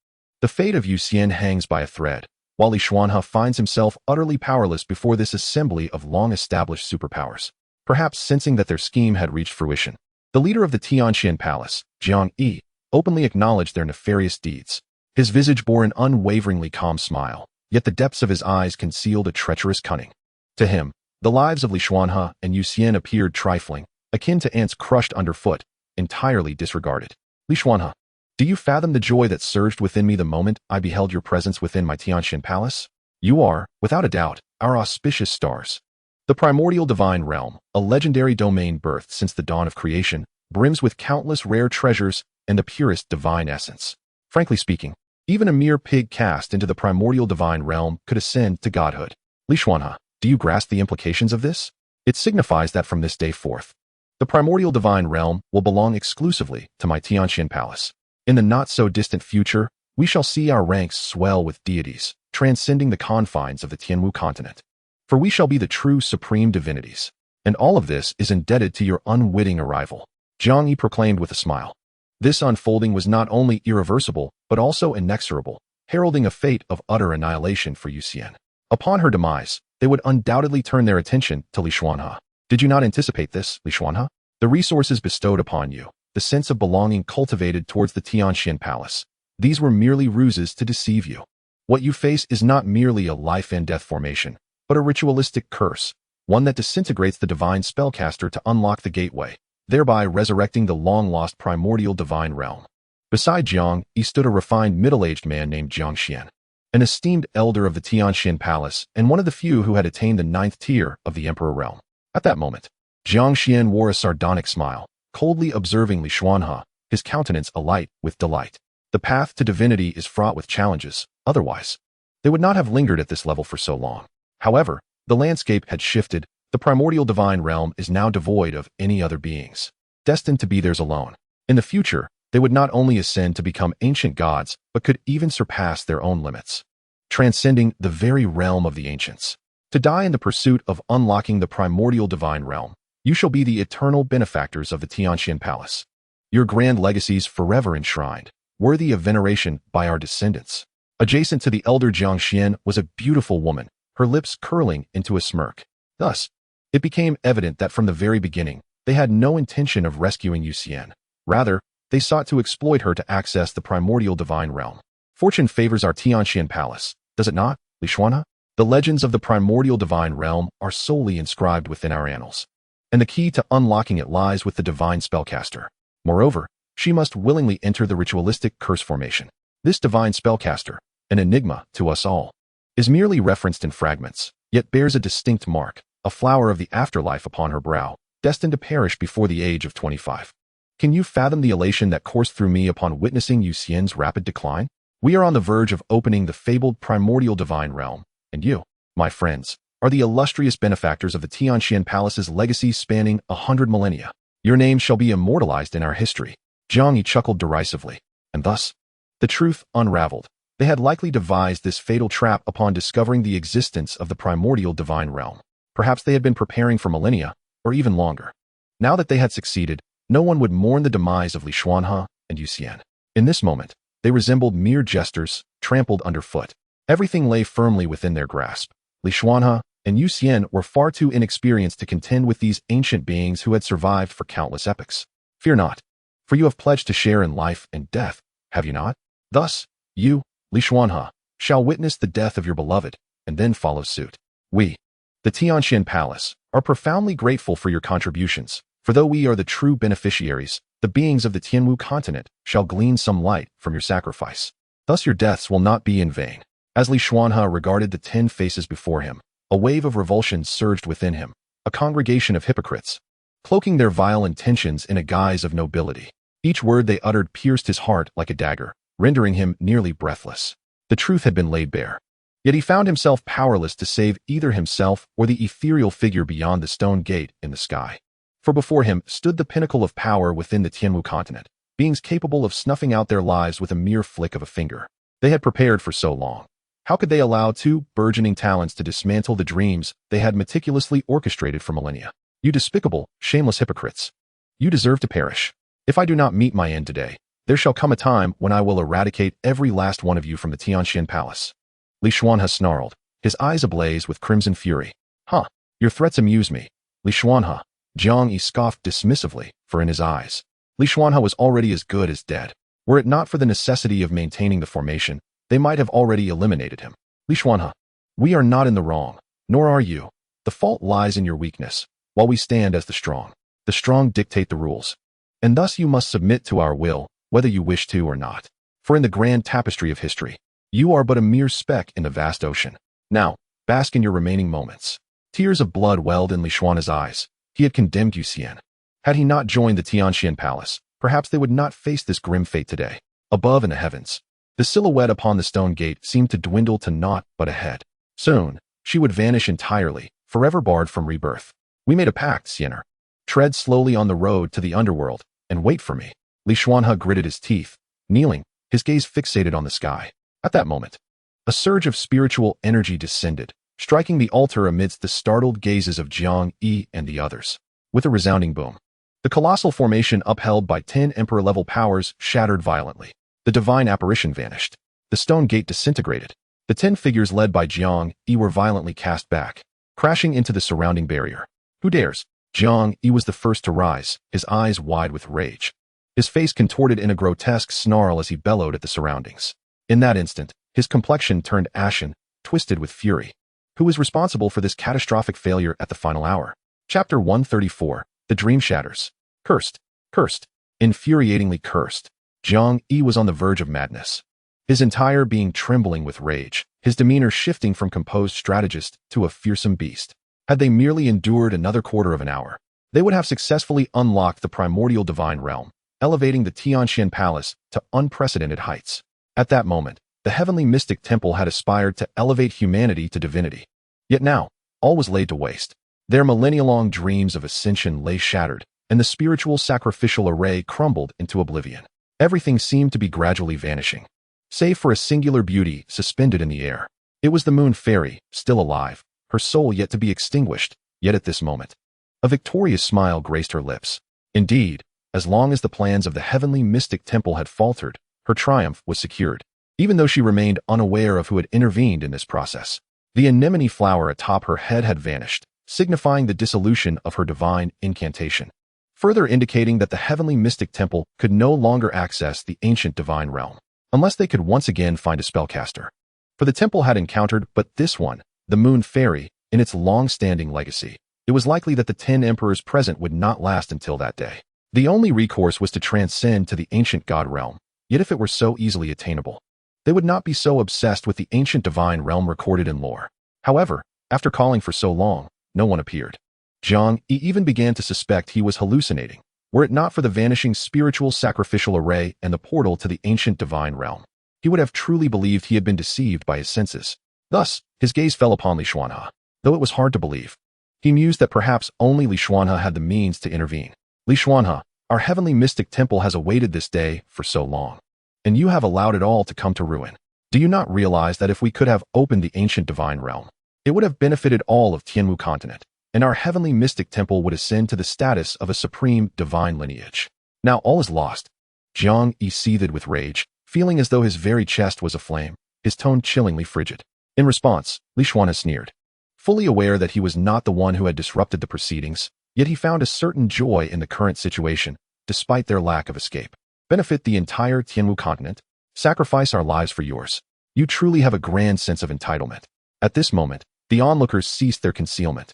the fate of Yusian hangs by a thread, while Li Xuanhe finds himself utterly powerless before this assembly of long-established superpowers. Perhaps sensing that their scheme had reached fruition, the leader of the Tianxian Palace, Jiang Yi, openly acknowledged their nefarious deeds. His visage bore an unwaveringly calm smile, yet the depths of his eyes concealed a treacherous cunning. To him, the lives of Li Xuanhe and Yusian appeared trifling, akin to ants crushed underfoot, entirely disregarded. Li Xuanhe, do you fathom the joy that surged within me the moment I beheld your presence within my Tianxian Palace? You are, without a doubt, our auspicious stars. The primordial divine realm, a legendary domain birthed since the dawn of creation, brims with countless rare treasures and the purest divine essence. Frankly speaking, even a mere pig cast into the primordial divine realm could ascend to godhood. Li Xuanhe, do you grasp the implications of this? It signifies that from this day forth, the primordial divine realm will belong exclusively to my Tianxian Palace. In the not-so-distant future, we shall see our ranks swell with deities, transcending the confines of the Tianwu continent. For we shall be the true supreme divinities. And all of this is indebted to your unwitting arrival. Jiang Yi proclaimed with a smile. This unfolding was not only irreversible, but also inexorable, heralding a fate of utter annihilation for Yusian. Upon her demise, they would undoubtedly turn their attention to Li Xuanhe. Did you not anticipate this, Li Xuanhe? The resources bestowed upon you, the sense of belonging cultivated towards the Tianxian Palace, these were merely ruses to deceive you. What you face is not merely a life and death formation, but a ritualistic curse, one that disintegrates the divine spellcaster to unlock the gateway, thereby resurrecting the long-lost primordial divine realm. Beside Jiang Yi stood a refined middle-aged man named Jiang Xian, an esteemed elder of the Tianxian Palace and one of the few who had attained the 9th tier of the Emperor realm. At that moment, Jiang Xian wore a sardonic smile, coldly observing Li Xuanhe, his countenance alight with delight. The path to divinity is fraught with challenges, otherwise they would not have lingered at this level for so long. However, the landscape had shifted. The primordial divine realm is now devoid of any other beings, destined to be theirs alone. In the future, they would not only ascend to become ancient gods, but could even surpass their own limits, transcending the very realm of the ancients. To die in the pursuit of unlocking the primordial divine realm, you shall be the eternal benefactors of the Tianxian Palace. Your grand legacies forever enshrined, worthy of veneration by our descendants. Adjacent to the elder Jiang Xian was a beautiful woman, her lips curling into a smirk. Thus, it became evident that from the very beginning, they had no intention of rescuing Yusian. Rather, they sought to exploit her to access the primordial divine realm. Fortune favors our Tianxian Palace, does it not, Li Xuanhe? The legends of the primordial divine realm are solely inscribed within our annals, and the key to unlocking it lies with the divine spellcaster. Moreover, she must willingly enter the ritualistic curse formation. This divine spellcaster, an enigma to us all, is merely referenced in fragments, yet bears a distinct mark, a flower of the afterlife upon her brow, destined to perish before the age of 25. Can you fathom the elation that coursed through me upon witnessing Yusian's rapid decline? We are on the verge of opening the fabled primordial divine realm, and you, my friends, are the illustrious benefactors of the Tianxian Palace's legacy spanning 100 millennia. Your name shall be immortalized in our history. Jiang Yi chuckled derisively, and thus, the truth unraveled. They had likely devised this fatal trap upon discovering the existence of the primordial divine realm. Perhaps they had been preparing for millennia, or even longer. Now that they had succeeded, no one would mourn the demise of Li Xuanhe and Yusian. In this moment, they resembled mere jesters, trampled underfoot. Everything lay firmly within their grasp. Li Xuanhe and Yusian were far too inexperienced to contend with these ancient beings who had survived for countless epochs. Fear not, for you have pledged to share in life and death, have you not? Thus, you, Li Xuanhe, shall witness the death of your beloved, and then follow suit. We, the Tianxian Palace, are profoundly grateful for your contributions, for though we are the true beneficiaries, the beings of the Tianwu continent shall glean some light from your sacrifice. Thus your deaths will not be in vain. As Li Xuanhe regarded the 10 faces before him, a wave of revulsion surged within him, a congregation of hypocrites, cloaking their vile intentions in a guise of nobility. Each word they uttered pierced his heart like a dagger, rendering him nearly breathless. The truth had been laid bare. Yet he found himself powerless to save either himself or the ethereal figure beyond the stone gate in the sky. For before him stood the pinnacle of power within the Tianwu continent, beings capable of snuffing out their lives with a mere flick of a finger. They had prepared for so long. How could they allow 2 burgeoning talents to dismantle the dreams they had meticulously orchestrated for millennia? You despicable, shameless hypocrites. You deserve to perish. If I do not meet my end today, there shall come a time when I will eradicate every last one of you from the Tianxian Palace. Li Xuanhe snarled, his eyes ablaze with crimson fury. Huh, your threats amuse me. Li Xuanhe. Jiang Yi scoffed dismissively, for in his eyes, Li Xuanhe was already as good as dead. Were it not for the necessity of maintaining the formation, they might have already eliminated him. Li Xuanhe, we are not in the wrong, nor are you. The fault lies in your weakness, while we stand as the strong. The strong dictate the rules, and thus you must submit to our will, whether you wish to or not. For in the grand tapestry of history, you are but a mere speck in the vast ocean. Now, bask in your remaining moments. Tears of blood welled in Li Xuanhe's eyes. He had condemned Yusian. Had he not joined the Tianxian Palace, perhaps they would not face this grim fate today. Above in the heavens, the silhouette upon the stone gate seemed to dwindle to naught but a head. Soon, she would vanish entirely, forever barred from rebirth. We made a pact, Xianer. Tread slowly on the road to the underworld, and wait for me. Li Xuanhe gritted his teeth, kneeling, his gaze fixated on the sky. At that moment, a surge of spiritual energy descended, striking the altar amidst the startled gazes of Jiang Yi and the others. With a resounding boom, the colossal formation upheld by 10 emperor-level powers shattered violently. The divine apparition vanished. The stone gate disintegrated. The 10 figures led by Jiang Yi were violently cast back, crashing into the surrounding barrier. Who dares? Jiang Yi was the first to rise, his eyes wide with rage. His face contorted in a grotesque snarl as he bellowed at the surroundings. In that instant, His complexion turned ashen, twisted with fury. Who was responsible for this catastrophic failure at the final hour? Chapter 134. The Dream Shatters. Cursed. Cursed. Infuriatingly cursed. Zhang Yi was on the verge of madness. His entire being trembling with rage, his demeanor shifting from composed strategist to a fearsome beast. Had they merely endured another quarter of an hour, they would have successfully unlocked the primordial divine realm, elevating the Tianxian Palace to unprecedented heights. At that moment, the heavenly mystic temple had aspired to elevate humanity to divinity. Yet now, all was laid to waste. Their millennia-long dreams of ascension lay shattered, and the spiritual sacrificial array crumbled into oblivion. Everything seemed to be gradually vanishing, save for a singular beauty suspended in the air. It was the moon fairy, still alive, her soul yet to be extinguished, yet at this moment, a victorious smile graced her lips. Indeed, as long as the plans of the heavenly mystic temple had faltered, her triumph was secured, even though she remained unaware of who had intervened in this process. The anemone flower atop her head had vanished, signifying the dissolution of her divine incantation, further indicating that the heavenly mystic temple could no longer access the ancient divine realm, unless they could once again find a spellcaster. For the temple had encountered but this one, the moon fairy, in its long-standing legacy. It was likely that the 10 emperors present would not last until that day. The only recourse was to transcend to the ancient god realm, yet if it were so easily attainable, they would not be so obsessed with the ancient divine realm recorded in lore. However, after calling for so long, no one appeared. Zhang Yi even began to suspect he was hallucinating, were it not for the vanishing spiritual sacrificial array and the portal to the ancient divine realm. He would have truly believed he had been deceived by his senses. Thus, his gaze fell upon Li Xuanhe, though it was hard to believe. He mused that perhaps only Li Xuanhe had the means to intervene. Li Xuanhe, our heavenly mystic temple has awaited this day for so long, and you have allowed it all to come to ruin. Do you not realize that if we could have opened the ancient divine realm, it would have benefited all of Tianwu continent, and our heavenly mystic temple would ascend to the status of a supreme divine lineage? Now all is lost. Zhang Yi seethed with rage, feeling as though his very chest was aflame, his tone chillingly frigid. In response, Li Xuanhe sneered. Fully aware that he was not the one who had disrupted the proceedings, yet he found a certain joy in the current situation, despite their lack of escape. Benefit the entire Tianwu continent? Sacrifice our lives for yours. You truly have a grand sense of entitlement. At this moment, the onlookers ceased their concealment.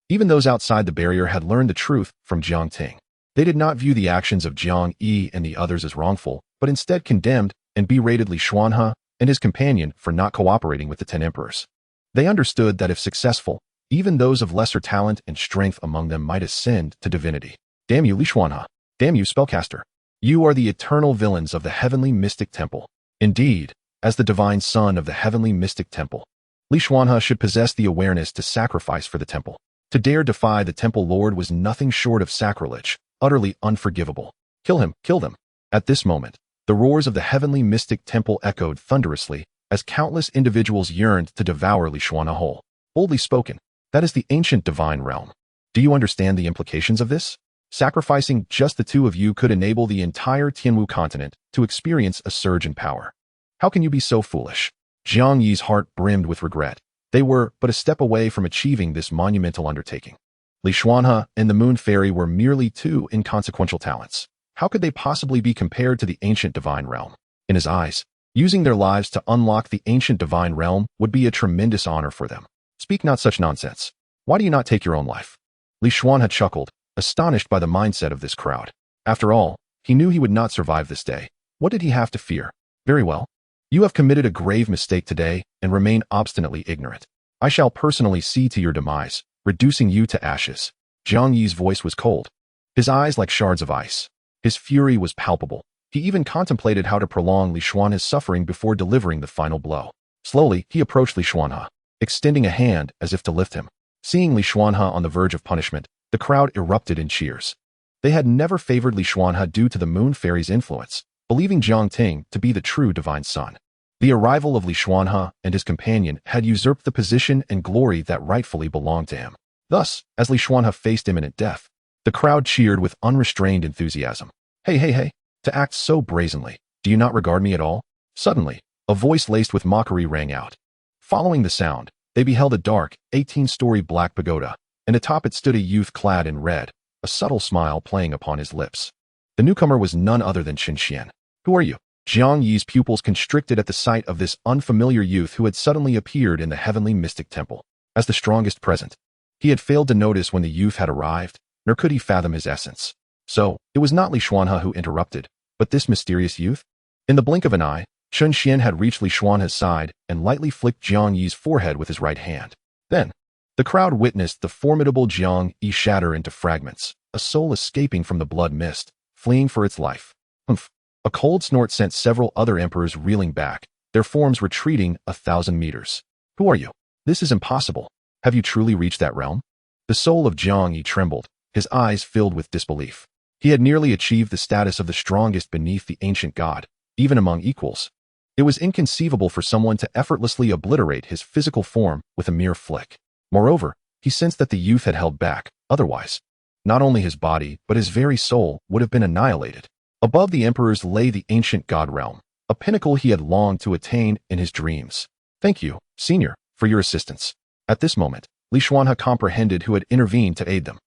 Even those outside the barrier had learned the truth from Xiao Ting. They did not view the actions of Zhang Yi and the others as wrongful, but instead condemned and berated Li Xuanhe and his companion for not cooperating with the 10 emperors. They understood that if successful, even those of lesser talent and strength among them might ascend to divinity. Damn you, Li Xuanhe! Damn you, spellcaster! You are the eternal villains of the heavenly mystic temple. Indeed, as the divine son of the heavenly mystic temple, Li Xuanhe should possess the awareness to sacrifice for the temple. To dare defy the temple lord was nothing short of sacrilege, utterly unforgivable. Kill him, kill them. At this moment, the roars of the heavenly mystic temple echoed thunderously as countless individuals yearned to devour Li Xuanhe whole. Boldly spoken, that is the ancient divine realm. Do you understand the implications of this? Sacrificing just the two of you could enable the entire Tianwu continent to experience a surge in power. How can you be so foolish? Zhang Yi's heart brimmed with regret. They were but a step away from achieving this monumental undertaking. Li Xuanhe and the Moon Fairy were merely two inconsequential talents. How could they possibly be compared to the ancient divine realm? In his eyes, using their lives to unlock the ancient divine realm would be a tremendous honor for them. Speak not such nonsense. Why do you not take your own life? Li Xuanhe chuckled, astonished by the mindset of this crowd. After all, he knew he would not survive this day. What did he have to fear? Very well. You have committed a grave mistake today and remain obstinately ignorant. I shall personally see to your demise, reducing you to ashes. Zhang Yi's voice was cold, his eyes like shards of ice. His fury was palpable. He even contemplated how to prolong Li Xuanhe's suffering before delivering the final blow. Slowly, he approached Li Xuanhe, extending a hand as if to lift him. Seeing Li Xuanhe on the verge of punishment, the crowd erupted in cheers. They had never favored Li Xuanhe due to the Moon Fairy's influence, believing Xiao Ting to be the true divine son. The arrival of Li Xuanhe and his companion had usurped the position and glory that rightfully belonged to him. Thus, as Li Xuanhe faced imminent death, the crowd cheered with unrestrained enthusiasm. Hey, hey, hey, to act so brazenly, do you not regard me at all? Suddenly, a voice laced with mockery rang out. Following the sound, they beheld a dark, 18-story black pagoda, and atop it stood a youth clad in red, a subtle smile playing upon his lips. The newcomer was none other than Chen Xuan. Who are you? Jiang Yi's pupils constricted at the sight of this unfamiliar youth who had suddenly appeared in the heavenly mystic temple. As the strongest present, he had failed to notice when the youth had arrived, nor could he fathom his essence. So, it was not Li Xuanhe who interrupted, but this mysterious youth? In the blink of an eye, Chen Xuan had reached Li Xuanhe's side and lightly flicked Jiang Yi's forehead with his right hand. Then, the crowd witnessed the formidable Jiang Yi shatter into fragments, a soul escaping from the blood mist, fleeing for its life. Humph! A cold snort sent several other emperors reeling back, their forms retreating 1,000 meters. Who are you? This is impossible. Have you truly reached that realm? The soul of Jiang Yi trembled, his eyes filled with disbelief. He had nearly achieved the status of the strongest beneath the ancient god, even among equals. It was inconceivable for someone to effortlessly obliterate his physical form with a mere flick. Moreover, he sensed that the youth had held back, otherwise, not only his body, but his very soul would have been annihilated. Above the emperors lay the ancient god realm, a pinnacle he had longed to attain in his dreams. Thank you, senior, for your assistance. At this moment, Li Xuanhe comprehended who had intervened to aid them.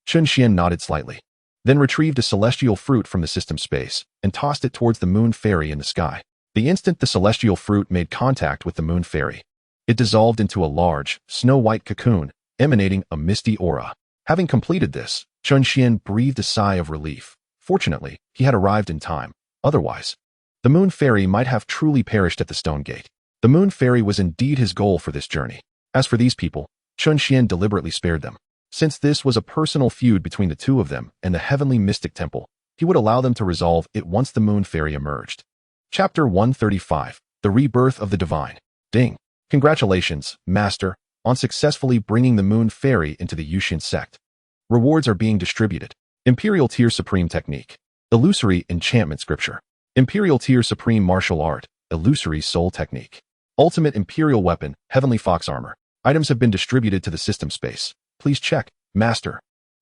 Chen Xuan nodded slightly, then retrieved a celestial fruit from the system space and tossed it towards the moon fairy in the sky. The instant the celestial fruit made contact with the moon fairy, it dissolved into a large, snow-white cocoon, emanating a misty aura. Having completed this, Chen Xuan breathed a sigh of relief. Fortunately, he had arrived in time. Otherwise, the moon fairy might have truly perished at the stone gate. The moon fairy was indeed his goal for this journey. As for these people, Chen Xuan deliberately spared them. Since this was a personal feud between the two of them and the heavenly mystic temple, he would allow them to resolve it once the moon fairy emerged. Chapter 135, The Rebirth of the Divine. Ding! Congratulations, Master, on successfully bringing the moon fairy into the Yusian sect. Rewards are being distributed. Imperial Tier Supreme Technique. Illusory Enchantment Scripture. Imperial Tier Supreme Martial Art. Illusory Soul Technique. Ultimate Imperial Weapon. Heavenly Fox Armor. Items have been distributed to the system space. Please check, Master.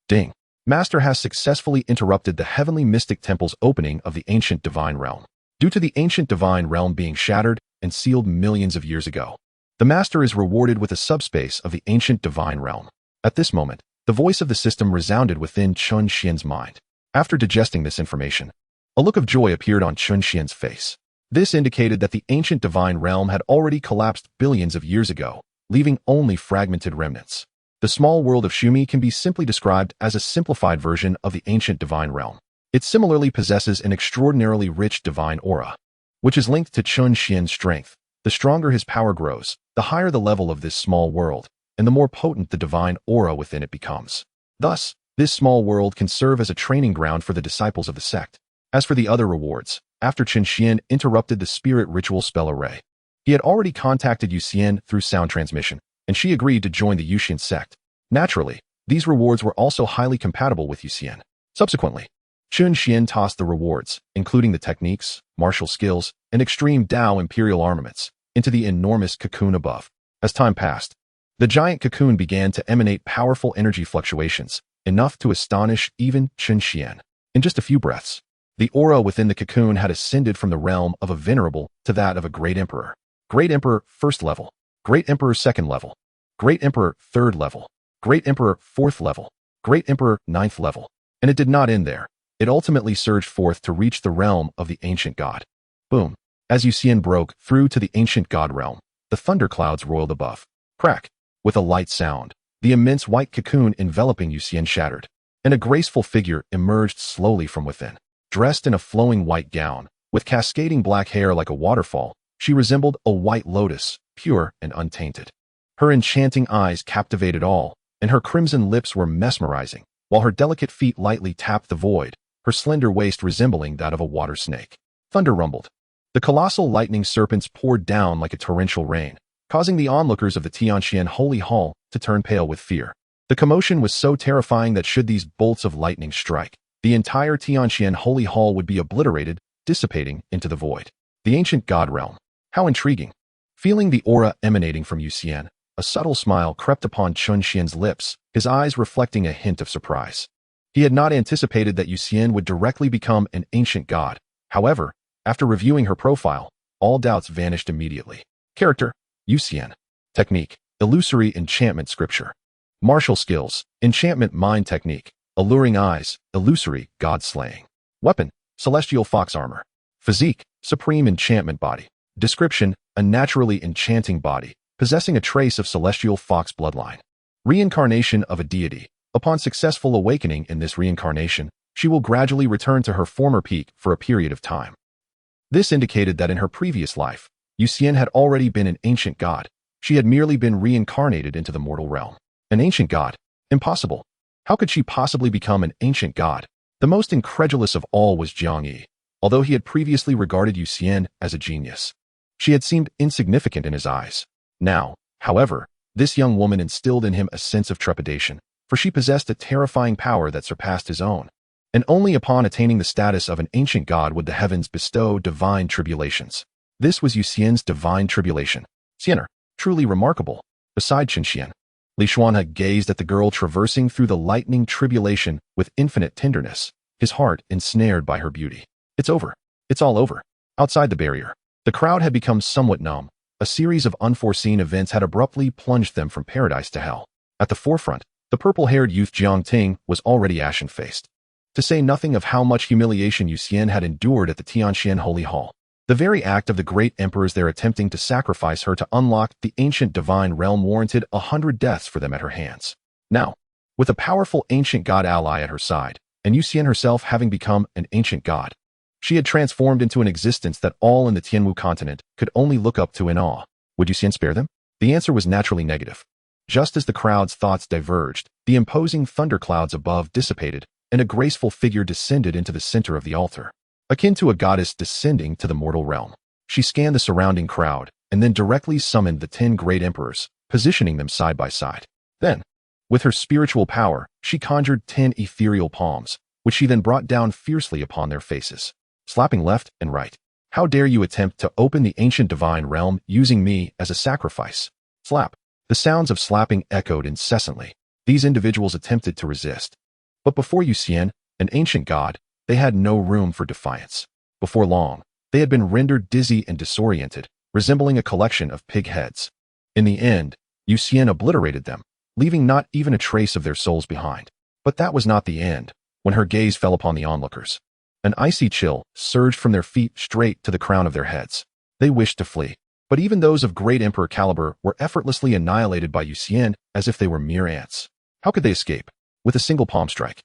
Ding. Master has successfully interrupted the heavenly mystic temple's opening of the ancient divine realm. Due to the ancient divine realm being shattered and sealed millions of years ago, the Master is rewarded with a subspace of the ancient divine realm. At this moment, the voice of the system resounded within Chen Xuan's mind. After digesting this information, a look of joy appeared on Chen Xuan's face. This indicated that the ancient divine realm had already collapsed billions of years ago, leaving only fragmented remnants. The small world of Shumi can be simply described as a simplified version of the ancient divine realm. It similarly possesses an extraordinarily rich divine aura, which is linked to Chen Xuan's strength. The stronger his power grows, the higher the level of this small world, and the more potent the divine aura within it becomes. Thus, this small world can serve as a training ground for the disciples of the sect. As for the other rewards, after Chen Xuan interrupted the spirit ritual spell array, he had already contacted Yusian through sound transmission, and she agreed to join the Yusian sect. Naturally, these rewards were also highly compatible with Yusian. Subsequently, Chen Xuan tossed the rewards, including the techniques, martial skills, and extreme Dao imperial armaments, into the enormous cocoon above. As time passed, the giant cocoon began to emanate powerful energy fluctuations, enough to astonish even Chen Xuan. In just a few breaths, the aura within the cocoon had ascended from the realm of a venerable to that of a great emperor. Great Emperor, 1st level. Great Emperor, 2nd level. Great Emperor, 3rd level. Great Emperor, 4th level. Great Emperor, 9th level. And it did not end there. It ultimately surged forth to reach the realm of the ancient god. Boom. As Yusian broke through to the ancient god realm, the thunderclouds roiled above. Crack. With a light sound, the immense white cocoon enveloping Yusian shattered, and a graceful figure emerged slowly from within. Dressed in a flowing white gown, with cascading black hair like a waterfall, she resembled a white lotus, pure and untainted. Her enchanting eyes captivated all, and her crimson lips were mesmerizing, while her delicate feet lightly tapped the void, her slender waist resembling that of a water snake. Thunder rumbled. The colossal lightning serpents poured down like a torrential rain, causing the onlookers of the Tianxian Holy Hall to turn pale with fear. The commotion was so terrifying that should these bolts of lightning strike, the entire Tianxian Holy Hall would be obliterated, dissipating into the void. The ancient god realm. How intriguing. Feeling the aura emanating from Yusian, a subtle smile crept upon Chen Xuan's lips, his eyes reflecting a hint of surprise. He had not anticipated that Yusian would directly become an ancient god. However, after reviewing her profile, all doubts vanished immediately. Character, Yusian. Technique, Illusory Enchantment Scripture. Martial skills, Enchantment Mind Technique. Alluring eyes, Illusory God Slaying. Weapon, Celestial Fox Armor. Physique, supreme enchantment body. Description, a naturally enchanting body, possessing a trace of celestial fox bloodline. Reincarnation of a deity. Upon successful awakening in this reincarnation, she will gradually return to her former peak for a period of time. This indicated that in her previous life, Yusian had already been an ancient god. She had merely been reincarnated into the mortal realm. An ancient god? Impossible. How could she possibly become an ancient god? The most incredulous of all was Jiang Yi. Although he had previously regarded Yusian as a genius, she had seemed insignificant in his eyes. Now, however, this young woman instilled in him a sense of trepidation, for she possessed a terrifying power that surpassed his own. And only upon attaining the status of an ancient god would the heavens bestow divine tribulations. This was Yusian's divine tribulation. Xianer, truly remarkable. Beside Chen Xuan, Li Xuanhe gazed at the girl traversing through the lightning tribulation with infinite tenderness, his heart ensnared by her beauty. It's over. It's all over. Outside the barrier, the crowd had become somewhat numb. A series of unforeseen events had abruptly plunged them from paradise to hell. At the forefront, the purple-haired youth Xiao Ting was already ashen-faced. To say nothing of how much humiliation Yusian had endured at the Tianxian Holy Hall. The very act of the great emperors there attempting to sacrifice her to unlock the ancient divine realm warranted 100 deaths for them at her hands. Now, with a powerful ancient god ally at her side, and Yusian herself having become an ancient god, she had transformed into an existence that all in the Tianwu continent could only look up to in awe. Would Yusian spare them? The answer was naturally negative. Just as the crowd's thoughts diverged, the imposing thunderclouds above dissipated, and a graceful figure descended into the center of the altar. Akin to a goddess descending to the mortal realm, she scanned the surrounding crowd and then directly summoned the 10 great emperors, positioning them side by side. Then, with her spiritual power, she conjured 10 ethereal palms, which she then brought down fiercely upon their faces, slapping left and right. How dare you attempt to open the ancient divine realm using me as a sacrifice? Slap. The sounds of slapping echoed incessantly. These individuals attempted to resist. But before Yusian, an ancient god, they had no room for defiance. Before long, they had been rendered dizzy and disoriented, resembling a collection of pig heads. In the end, Yusian obliterated them, leaving not even a trace of their souls behind. But that was not the end. When her gaze fell upon the onlookers, an icy chill surged from their feet straight to the crown of their heads. They wished to flee, but even those of great emperor caliber were effortlessly annihilated by Yusian as if they were mere ants. How could they escape? With a single palm strike,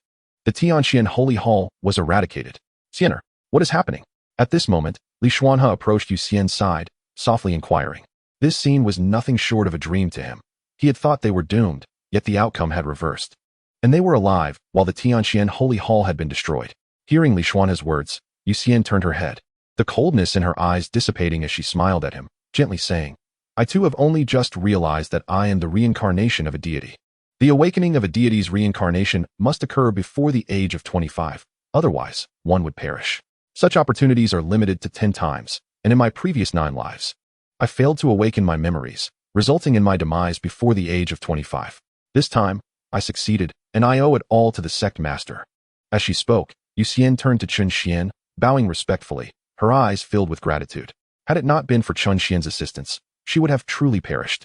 the Tianxian Holy Hall was eradicated. Xianer, what is happening? At this moment, Li Xuanhe approached Yusian's side, softly inquiring. This scene was nothing short of a dream to him. He had thought they were doomed, yet the outcome had reversed. And they were alive, while the Tianxian Holy Hall had been destroyed. Hearing Li Xuanhe's words, Yusian turned her head, the coldness in her eyes dissipating as she smiled at him, gently saying, I too have only just realized that I am the reincarnation of a deity. The awakening of a deity's reincarnation must occur before the age of 25, otherwise, one would perish. Such opportunities are limited to 10 times, and in my previous 9 lives, I failed to awaken my memories, resulting in my demise before the age of 25. This time, I succeeded, and I owe it all to the sect master. As she spoke, Yusian turned to Chen Xuan, bowing respectfully, her eyes filled with gratitude. Had it not been for Chen Xuan's assistance, she would have truly perished,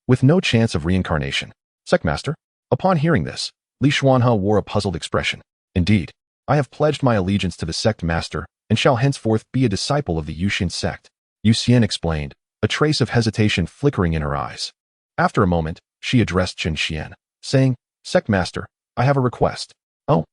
with no chance of reincarnation. Sect master? Upon hearing this, Li Xuanhe wore a puzzled expression. Indeed, I have pledged my allegiance to the sect master and shall henceforth be a disciple of the Yusian sect. Yusian explained, a trace of hesitation flickering in her eyes. After a moment, she addressed Chen Xuan, saying, Sect master, I have a request. Oh.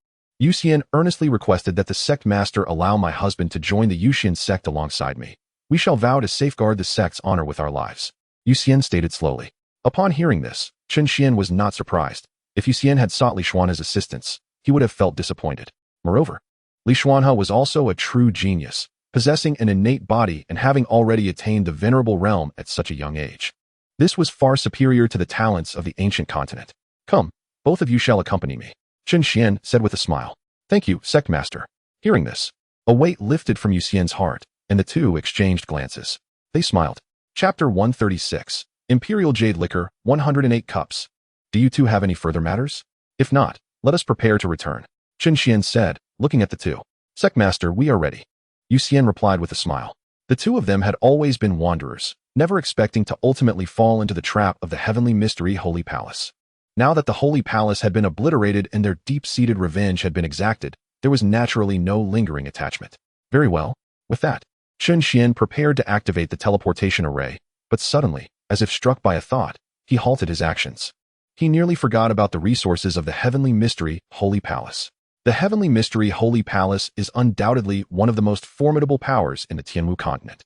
Yusian earnestly requested that the sect master allow my husband to join the Yusian sect alongside me. We shall vow to safeguard the sect's honor with our lives. Yusian stated slowly. Upon hearing this, Chen Xuan was not surprised. If Yusian had sought Li Xuanhe's assistance, he would have felt disappointed. Moreover, Li Xuanhe was also a true genius, possessing an innate body and having already attained the venerable realm at such a young age. This was far superior to the talents of the ancient continent. Come, both of you shall accompany me. Chen Xuan said with a smile. Thank you, sect master. Hearing this, a weight lifted from Yusian's heart, and the two exchanged glances. They smiled. Chapter 136. Imperial Jade Liquor, 108 cups. Do you two have any further matters? If not, let us prepare to return. Chen Xuan said, looking at the two. Sect master, we are ready. Yusian replied with a smile. The two of them had always been wanderers, never expecting to ultimately fall into the trap of the heavenly mystery Holy Palace. Now that the Holy Palace had been obliterated and their deep-seated revenge had been exacted, there was naturally no lingering attachment. Very well. With that, Chen Xuan prepared to activate the teleportation array, but suddenly, as if struck by a thought, he halted his actions. He nearly forgot about the resources of the Heavenly Mystery Holy Palace. The Heavenly Mystery Holy Palace is undoubtedly one of the most formidable powers in the Tianwu continent.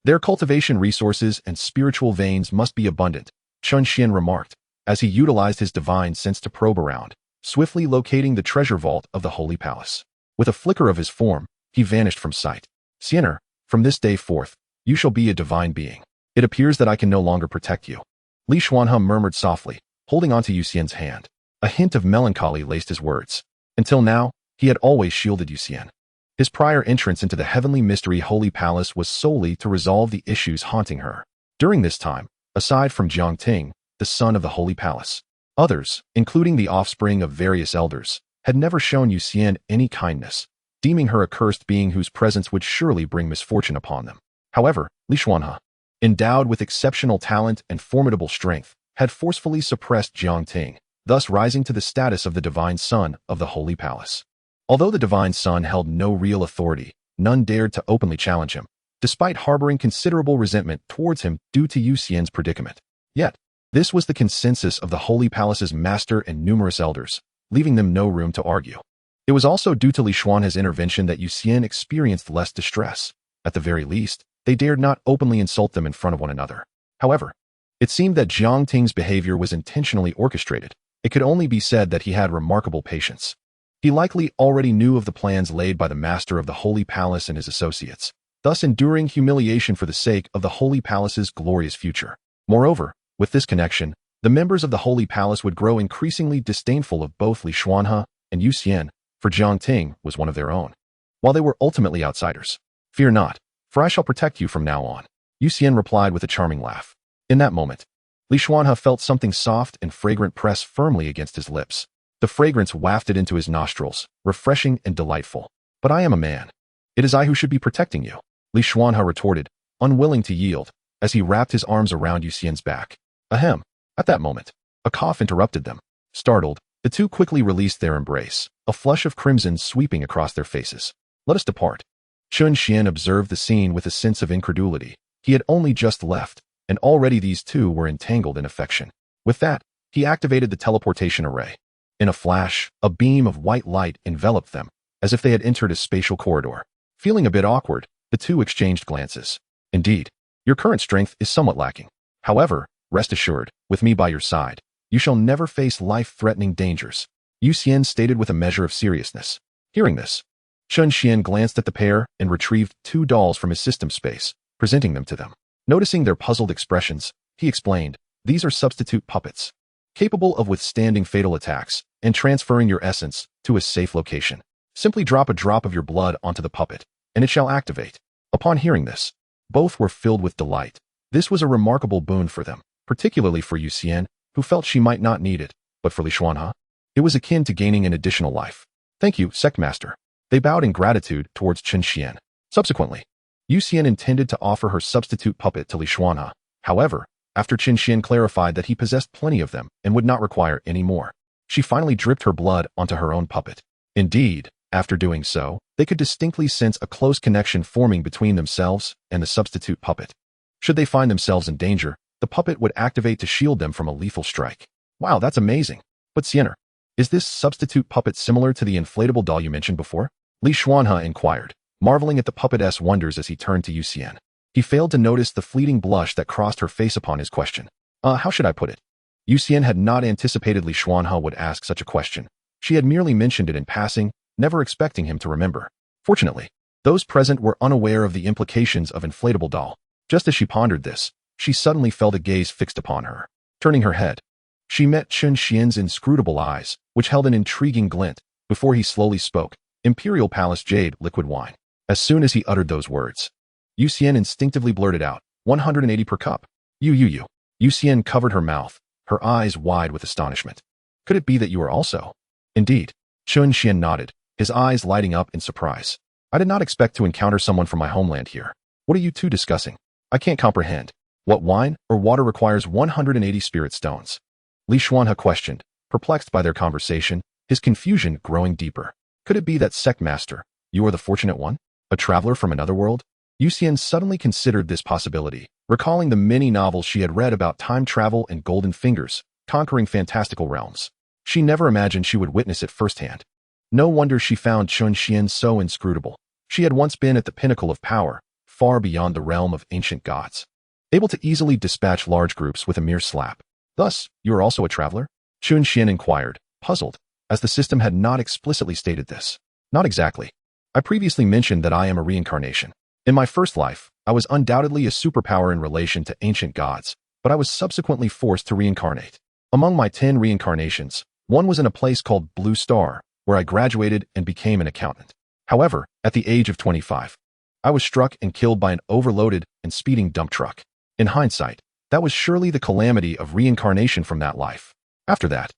Their cultivation resources and spiritual veins must be abundant, Chen Xuan remarked, as he utilized his divine sense to probe around, swiftly locating the treasure vault of the Holy Palace. With a flicker of his form, he vanished from sight. Xianer, from this day forth, you shall be a divine being. It appears that I can no longer protect you. Li Xuanhe murmured softly, holding onto Yusian's hand. A hint of melancholy laced his words. Until now, he had always shielded Yusian. His prior entrance into the Heavenly Mystery Holy Palace was solely to resolve the issues haunting her. During this time, aside from Xiao Ting, the son of the Holy Palace, others, including the offspring of various elders, had never shown Yusian any kindness, deeming her a cursed being whose presence would surely bring misfortune upon them. However, Li Xuanhe, endowed with exceptional talent and formidable strength, had forcefully suppressed Xiao Ting, thus rising to the status of the divine son of the Holy Palace. Although the divine son held no real authority, none dared to openly challenge him, despite harboring considerable resentment towards him due to Yusian's predicament. Yet, this was the consensus of the Holy Palace's master and numerous elders, leaving them no room to argue. It was also due to Li Xuanhe's intervention that Yusian experienced less distress. At the very least, they dared not openly insult them in front of one another. However, it seemed that Xiao Ting's behavior was intentionally orchestrated. It could only be said that he had remarkable patience. He likely already knew of the plans laid by the master of the Holy Palace and his associates, thus enduring humiliation for the sake of the Holy Palace's glorious future. Moreover, with this connection, the members of the Holy Palace would grow increasingly disdainful of both Li Xuanhe and Yusian, for Xiao Ting was one of their own. While they were ultimately outsiders. Fear not, for I shall protect you from now on, Yusian replied with a charming laugh. In that moment, Li Xuanhe felt something soft and fragrant press firmly against his lips. The fragrance wafted into his nostrils, refreshing and delightful. But I am a man. It is I who should be protecting you, Li Xuanhe retorted, unwilling to yield, as he wrapped his arms around Yusian's back. Ahem. At that moment, a cough interrupted them. Startled, the two quickly released their embrace, a flush of crimson sweeping across their faces. Let us depart. Chen Xuan observed the scene with a sense of incredulity. He had only just left, and already these two were entangled in affection. With that, he activated the teleportation array. In a flash, a beam of white light enveloped them, as if they had entered a spatial corridor. Feeling a bit awkward, the two exchanged glances. Indeed, your current strength is somewhat lacking. However, rest assured, with me by your side, you shall never face life-threatening dangers, Yusian stated with a measure of seriousness. Hearing this, Chen Xuan glanced at the pair and retrieved 2 dolls from his system space, presenting them to them. Noticing their puzzled expressions, he explained, these are substitute puppets, capable of withstanding fatal attacks and transferring your essence to a safe location. Simply drop a drop of your blood onto the puppet, and it shall activate. Upon hearing this, both were filled with delight. This was a remarkable boon for them, particularly for Yusian, who felt she might not need it, but for Li Xuanhe, it was akin to gaining an additional life. Thank you, Sect Master. They bowed in gratitude towards Chen Xuan. Subsequently, Yusian intended to offer her substitute puppet to Li Xuanhe. However, after Chen Xuan clarified that he possessed plenty of them and would not require any more, she finally dripped her blood onto her own puppet. Indeed, after doing so, they could distinctly sense a close connection forming between themselves and the substitute puppet. Should they find themselves in danger, the puppet would activate to shield them from a lethal strike. Wow, that's amazing. But Xianer, is this substitute puppet similar to the inflatable doll you mentioned before? Li Xuanhe inquired, marveling at the puppet's wonders as he turned to Yusian. He failed to notice the fleeting blush that crossed her face upon his question. How should I put it? Yusian had not anticipated Li Xuanhe would ask such a question. She had merely mentioned it in passing, never expecting him to remember. Fortunately, those present were unaware of the implications of inflatable doll. Just as she pondered this, she suddenly felt a gaze fixed upon her. Turning her head, she met Chen Xuan's inscrutable eyes, which held an intriguing glint, before he slowly spoke. Imperial Palace Jade Liquid Wine. As soon as he uttered those words, Yusian instinctively blurted out, 180 per cup. You. Yusian covered her mouth, her eyes wide with astonishment. Could it be that you are also? Indeed. Chen Xuan nodded, his eyes lighting up in surprise. I did not expect to encounter someone from my homeland here. What are you two discussing? I can't comprehend. What wine or water requires 180 spirit stones? Li Xuanhe questioned, perplexed by their conversation, his confusion growing deeper. Could it be that Sect Master, you are the fortunate one? A traveler from another world? Yusian suddenly considered this possibility, recalling the many novels she had read about time travel and golden fingers, conquering fantastical realms. She never imagined she would witness it firsthand. No wonder she found Chen Xuan so inscrutable. She had once been at the pinnacle of power, far beyond the realm of ancient gods, able to easily dispatch large groups with a mere slap. Thus, you are also a traveler? Chen Xuan inquired, puzzled, as the system had not explicitly stated this. Not exactly. I previously mentioned that I am a reincarnation. In my first life, I was undoubtedly a superpower in relation to ancient gods, but I was subsequently forced to reincarnate. Among my 10 reincarnations, one was in a place called Blue Star, where I graduated and became an accountant. However, at the age of 25, I was struck and killed by an overloaded and speeding dump truck. In hindsight, that was surely the calamity of reincarnation from that life. After that,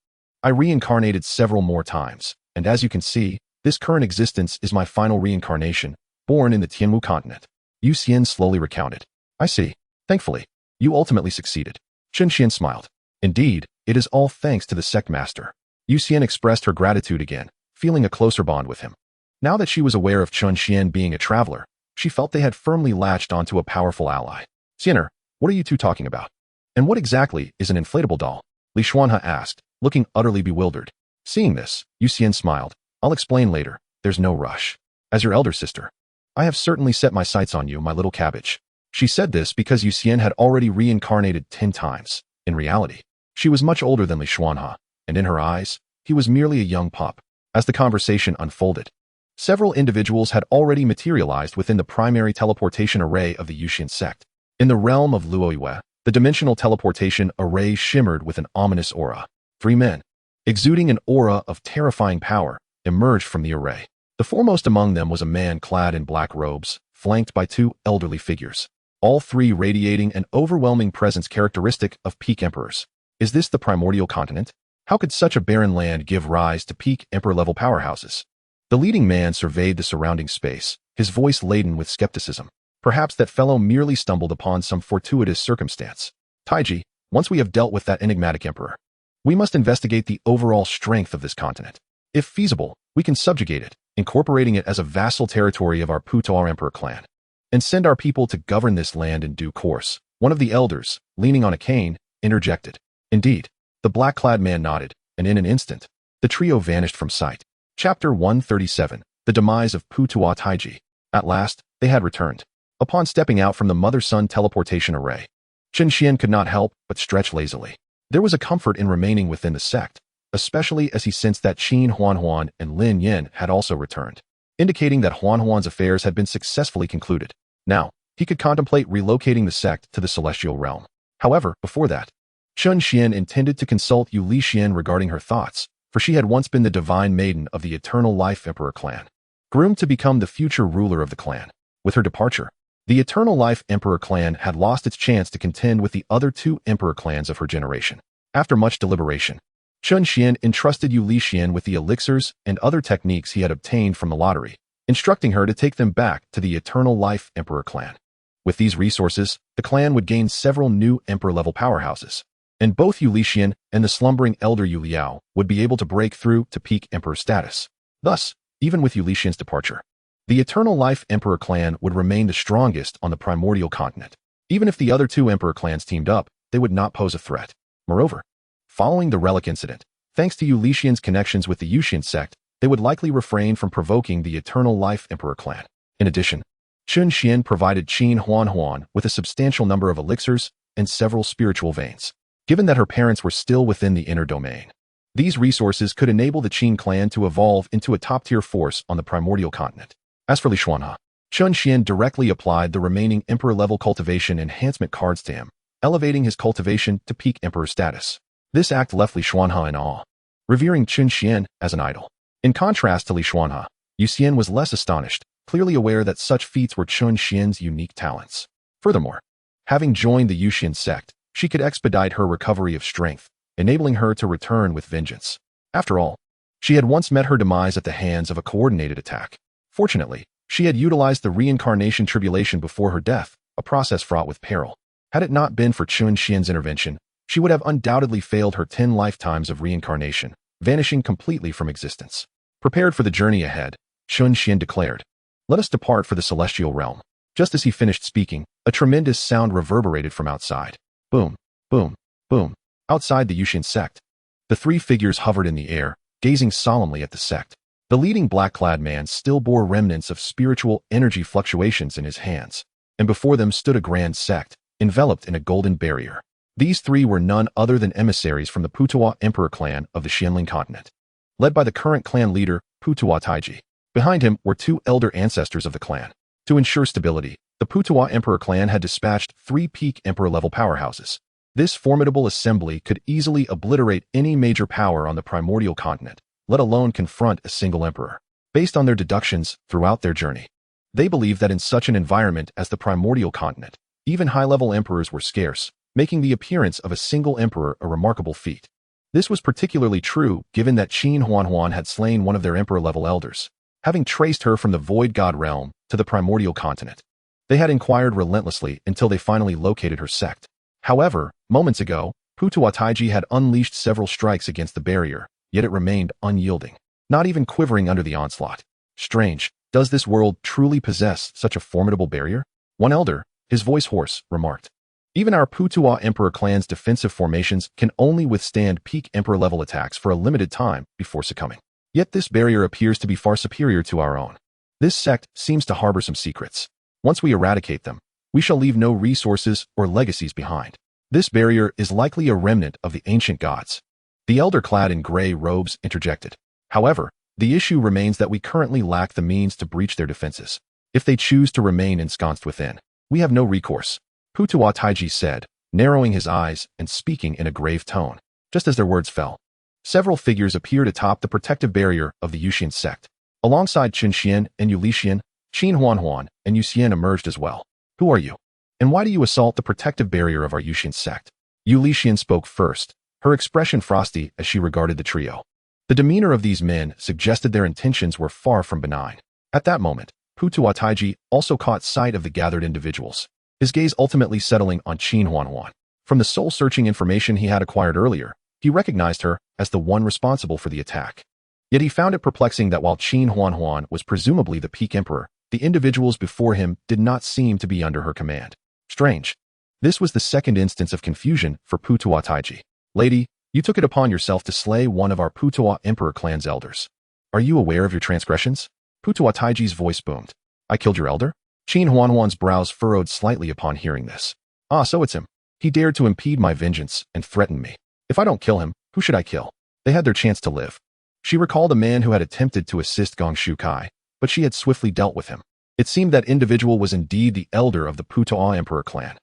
I reincarnated several more times, and as you can see, this current existence is my final reincarnation, born in the Tianwu continent. Yusian slowly recounted. I see. Thankfully, you ultimately succeeded. Chen Xuan smiled. Indeed, it is all thanks to the sect master. Yusian expressed her gratitude again, feeling a closer bond with him. Now that she was aware of Chen Xuan being a traveler, she felt they had firmly latched onto a powerful ally. Xiener, what are you two talking about? And what exactly is an inflatable doll? Li Xuanhe asked, looking utterly bewildered. Seeing this, Yusian smiled. I'll explain later. There's no rush. As your elder sister, I have certainly set my sights on you, my little cabbage. She said this because Yusian had already reincarnated 10 times. In reality, she was much older than Li Xuanhe, and in her eyes, he was merely a young pup. As the conversation unfolded, several individuals had already materialized within the primary teleportation array of the Yuxian sect. In the realm of Luoyue, the dimensional teleportation array shimmered with an ominous aura. 3 men, exuding an aura of terrifying power, emerged from the array. The foremost among them was a man clad in black robes, flanked by 2 elderly figures, all 3 radiating an overwhelming presence characteristic of peak emperors. Is this the primordial continent? How could such a barren land give rise to peak emperor-level powerhouses? The leading man surveyed the surrounding space, his voice laden with skepticism. Perhaps that fellow merely stumbled upon some fortuitous circumstance. Taiji, once we have dealt with that enigmatic emperor, we must investigate the overall strength of this continent. If feasible, we can subjugate it, incorporating it as a vassal territory of our Putoar Emperor clan, and send our people to govern this land in due course. One of the elders, leaning on a cane, interjected. Indeed, the black-clad man nodded, and in an instant, the trio vanished from sight. Chapter 137, The Demise of Putoar Taiji. At last, they had returned. Upon stepping out from the mother-son teleportation array, Chen Xuan could not help but stretch lazily. There was a comfort in remaining within the sect, especially as he sensed that Qin Huanhuan and Lin Yin had also returned, indicating that Huanhuan's affairs had been successfully concluded. Now, he could contemplate relocating the sect to the celestial realm. However, before that, Chen Xuan intended to consult Yu Lixian regarding her thoughts, for she had once been the divine maiden of the Eternal Life Emperor clan, groomed to become the future ruler of the clan. With her departure, the Eternal Life Emperor clan had lost its chance to contend with the other 2 emperor clans of her generation. After much deliberation, Chen Xuan entrusted Yu Lixian with the elixirs and other techniques he had obtained from the lottery, instructing her to take them back to the Eternal Life Emperor clan. With these resources, the clan would gain several new emperor-level powerhouses, and both Yu Lixian and the slumbering elder Yu Liao would be able to break through to peak emperor status. Thus, even with Yu Lixian's departure, the Eternal Life Emperor clan would remain the strongest on the primordial continent. Even if the other 2 emperor clans teamed up, they would not pose a threat. Moreover, following the relic incident, thanks to Yu Lixian's connections with the Yuxian sect, they would likely refrain from provoking the Eternal Life Emperor clan. In addition, Chen Xuan provided Qin Huanhuan with a substantial number of elixirs and several spiritual veins. Given that her parents were still within the inner domain, these resources could enable the Qin clan to evolve into a top-tier force on the primordial continent. As for Li Xuanhe, Chen Xuan directly applied the remaining emperor-level cultivation enhancement cards to him, elevating his cultivation to peak emperor status. This act left Li Xuanhe in awe, revering Chen Xuan as an idol. In contrast to Li Xuanhe, Yusian was less astonished, clearly aware that such feats were Chen Xuan's unique talents. Furthermore, having joined the Yuxian sect, she could expedite her recovery of strength, enabling her to return with vengeance. After all, she had once met her demise at the hands of a coordinated attack. Fortunately, she had utilized the reincarnation tribulation before her death, a process fraught with peril. Had it not been for Chen Xuan's intervention, she would have undoubtedly failed her 10 lifetimes of reincarnation, vanishing completely from existence. Prepared for the journey ahead, Chen Xuan declared, "Let us depart for the celestial realm." Just as he finished speaking, a tremendous sound reverberated from outside. Boom, boom, boom. Outside the Yusian sect, the three figures hovered in the air, gazing solemnly at the sect. The leading black-clad man still bore remnants of spiritual energy fluctuations in his hands, and before them stood a grand sect, enveloped in a golden barrier. These three were none other than emissaries from the Putuo Emperor clan of the Xianling continent, led by the current clan leader, Putuo Taiji. Behind him were two elder ancestors of the clan. To ensure stability, the Putuo Emperor clan had dispatched 3 peak emperor-level powerhouses. This formidable assembly could easily obliterate any major power on the primordial continent, let alone confront a single emperor. Based on their deductions throughout their journey, they believed that in such an environment as the primordial continent, even high-level emperors were scarce, making the appearance of a single emperor a remarkable feat. This was particularly true given that Chen Xuan had slain one of their emperor-level elders, having traced her from the void god realm to the primordial continent. They had inquired relentlessly until they finally located her sect. However, moments ago, Putuo Taiji had unleashed several strikes against the barrier, yet it remained unyielding, not even quivering under the onslaught. Strange, does this world truly possess such a formidable barrier? One elder, his voice hoarse, remarked. Even our Putuo Emperor clan's defensive formations can only withstand peak emperor-level attacks for a limited time before succumbing. Yet this barrier appears to be far superior to our own. This sect seems to harbor some secrets. Once we eradicate them, we shall leave no resources or legacies behind. This barrier is likely a remnant of the ancient gods. The elder clad in gray robes interjected. However, the issue remains that we currently lack the means to breach their defenses. If they choose to remain ensconced within, we have no recourse. Putuo Taiji said, narrowing his eyes and speaking in a grave tone. Just as their words fell, several figures appeared atop the protective barrier of the Yusian sect. Alongside Chen Xuan and Yulixian, Chen Xuan and Yusian emerged as well. Who are you? And why do you assault the protective barrier of our Yusian sect? Yulixian spoke first, her expression frosty as she regarded the trio. The demeanor of these men suggested their intentions were far from benign. At that moment, Putuo Taiji also caught sight of the gathered individuals, his gaze ultimately settling on Chen Xuan. From the soul-searching information he had acquired earlier, he recognized her as the one responsible for the attack. Yet he found it perplexing that while Chen Xuan was presumably the peak emperor, the individuals before him did not seem to be under her command. Strange. This was the second instance of confusion for Putuo Taiji. Lady, you took it upon yourself to slay one of our Putuo Emperor clan's elders. Are you aware of your transgressions? Putuo Taiji's voice boomed. I killed your elder? Chen Xuan's brows furrowed slightly upon hearing this. Ah, so it's him. He dared to impede my vengeance and threaten me. If I don't kill him, who should I kill? They had their chance to live. She recalled a man who had attempted to assist Gong Shukai, but she had swiftly dealt with him. It seemed that individual was indeed the elder of the Putuo Emperor clan.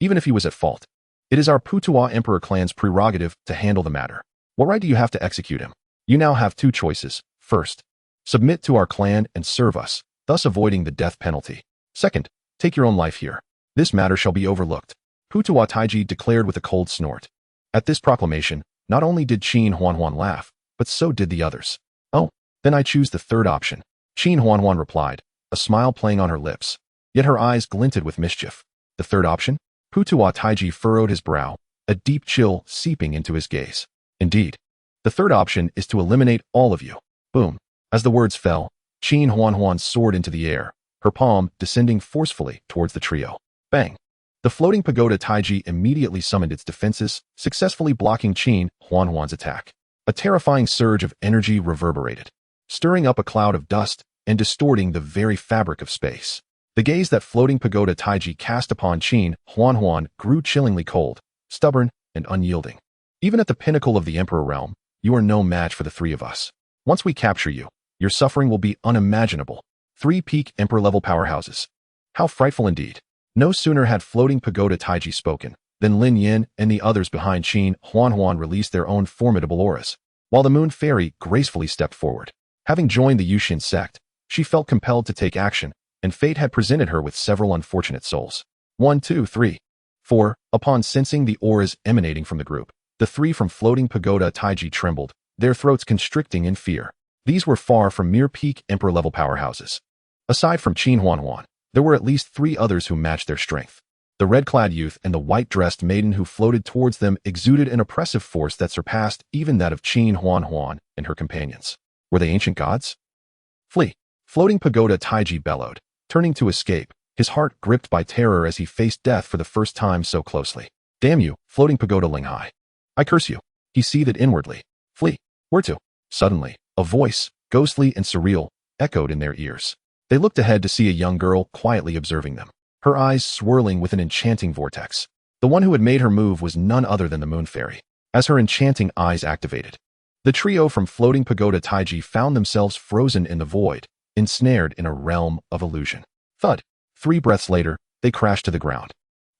Even if he was at fault, it is our Putuo Emperor clan's prerogative to handle the matter. What right do you have to execute him? You now have 2 choices. First, submit to our clan and serve us, thus avoiding the death penalty. Second, take your own life here. This matter shall be overlooked. Putuo Taiji declared with a cold snort. At this proclamation, not only did Chen Xuan laugh, but so did the others. Oh, then I choose the third option. Chen Xuan replied, a smile playing on her lips. Yet her eyes glinted with mischief. The third option? Putuo Taiji furrowed his brow, a deep chill seeping into his gaze. Indeed. The third option is to eliminate all of you. Boom. As the words fell, Chen Xuan soared into the air, her palm descending forcefully towards the trio. Bang. The floating pagoda Taiji immediately summoned its defenses, successfully blocking Chen Xuan's attack. A terrifying surge of energy reverberated, stirring up a cloud of dust and distorting the very fabric of space. The gaze that floating pagoda Taiji cast upon Chen Xuan grew chillingly cold, stubborn, and unyielding. Even at the pinnacle of the Emperor realm, you are no match for the 3 of us. Once we capture you, your suffering will be unimaginable. 3 peak Emperor-level powerhouses. How frightful indeed. No sooner had floating pagoda Taiji spoken, than Lin Yin and the others behind Chen Xuan released their own formidable auras, while the Moon Fairy gracefully stepped forward. Having joined the Yusian sect, she felt compelled to take action, and fate had presented her with several unfortunate souls. 1, 2, 3, 4. Upon sensing the auras emanating from the group, the 3 from floating pagoda Taiji trembled, their throats constricting in fear. These were far from mere peak emperor-level powerhouses. Aside from Chen Xuan, there were at least 3 others who matched their strength. The red-clad youth and the white-dressed maiden who floated towards them exuded an oppressive force that surpassed even that of Chen Xuan and her companions. Were they ancient gods? Flee! Floating pagoda Taiji bellowed. Turning to escape, his heart gripped by terror as he faced death for the first time so closely. Damn you, floating pagoda Linghai. I curse you. He seethed inwardly. Flee. Where to? Suddenly, a voice, ghostly and surreal, echoed in their ears. They looked ahead to see a young girl quietly observing them, her eyes swirling with an enchanting vortex. The one who had made her move was none other than the Moon Fairy. As her enchanting eyes activated, the trio from Floating Pagoda Taiji found themselves frozen in the void, ensnared in a realm of illusion. Thud. 3 breaths later, they crashed to the ground.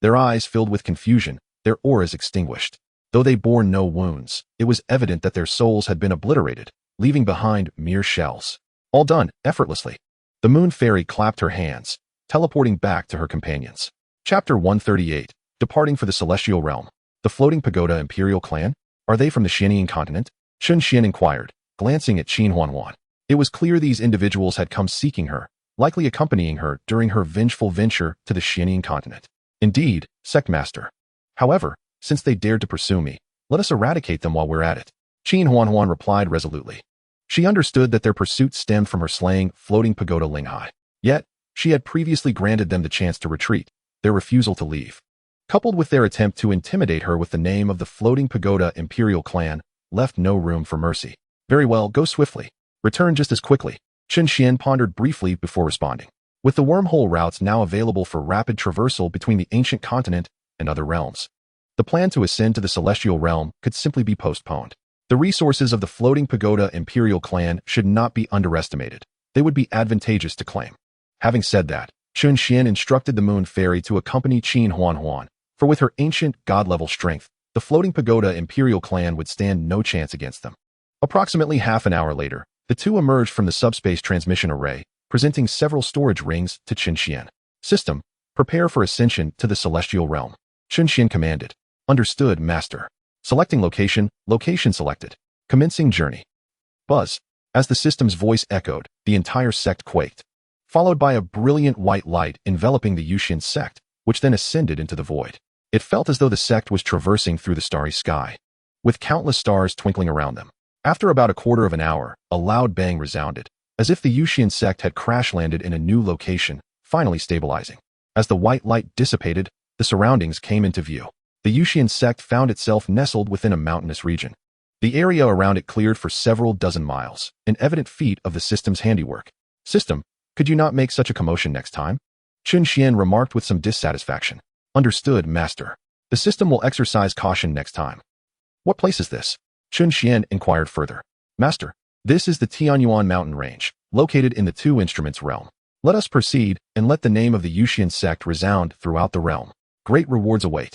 Their eyes filled with confusion, their auras extinguished. Though they bore no wounds, it was evident that their souls had been obliterated, leaving behind mere shells. All done, effortlessly. The Moon Fairy clapped her hands, teleporting back to her companions. Chapter 138, Departing for the Celestial Realm. The Floating Pagoda Imperial Clan? Are they from the Xianian continent? Chen Xuan inquired, glancing at Chen Xuan. It was clear these individuals had come seeking her, likely accompanying her during her vengeful venture to the Xianian continent. Indeed, Sect Master. However, since they dared to pursue me, let us eradicate them while we're at it. Chen Xuan replied resolutely. She understood that their pursuit stemmed from her slaying Floating Pagoda Linghai. Yet, she had previously granted them the chance to retreat, their refusal to leave, coupled with their attempt to intimidate her with the name of the Floating Pagoda Imperial Clan, left no room for mercy. Very well, go swiftly. Return just as quickly. Chen Xuan pondered briefly before responding. With the wormhole routes now available for rapid traversal between the ancient continent and other realms, the plan to ascend to the celestial realm could simply be postponed. The resources of the Floating Pagoda Imperial Clan should not be underestimated. They would be advantageous to claim. Having said that, Chen Xuan instructed the Moon Fairy to accompany Chen Xuan, for with her ancient god-level strength, the Floating Pagoda Imperial Clan would stand no chance against them. Approximately half an hour later, the two emerged from the subspace transmission array, presenting several storage rings to Chen Xuan. System, prepare for ascension to the celestial realm. Chen Xuan commanded. Understood, Master. Selecting location, location selected. Commencing journey. Buzz. As the system's voice echoed, the entire sect quaked, followed by a brilliant white light enveloping the Yusian sect, which then ascended into the void. It felt as though the sect was traversing through the starry sky, with countless stars twinkling around them. After about a quarter of an hour, a loud bang resounded, as if the Yusian sect had crash-landed in a new location, finally stabilizing. As the white light dissipated, the surroundings came into view. The Yusian sect found itself nestled within a mountainous region. The area around it cleared for several dozen miles, an evident feat of the system's handiwork. System, could you not make such a commotion next time? Chen Xuan remarked with some dissatisfaction. Understood, Master. The system will exercise caution next time. What place is this? Chen Xuan inquired further. Master, this is the Tianyuan mountain range, located in the Two Instruments realm. Let us proceed and let the name of the Yusian sect resound throughout the realm. Great rewards await.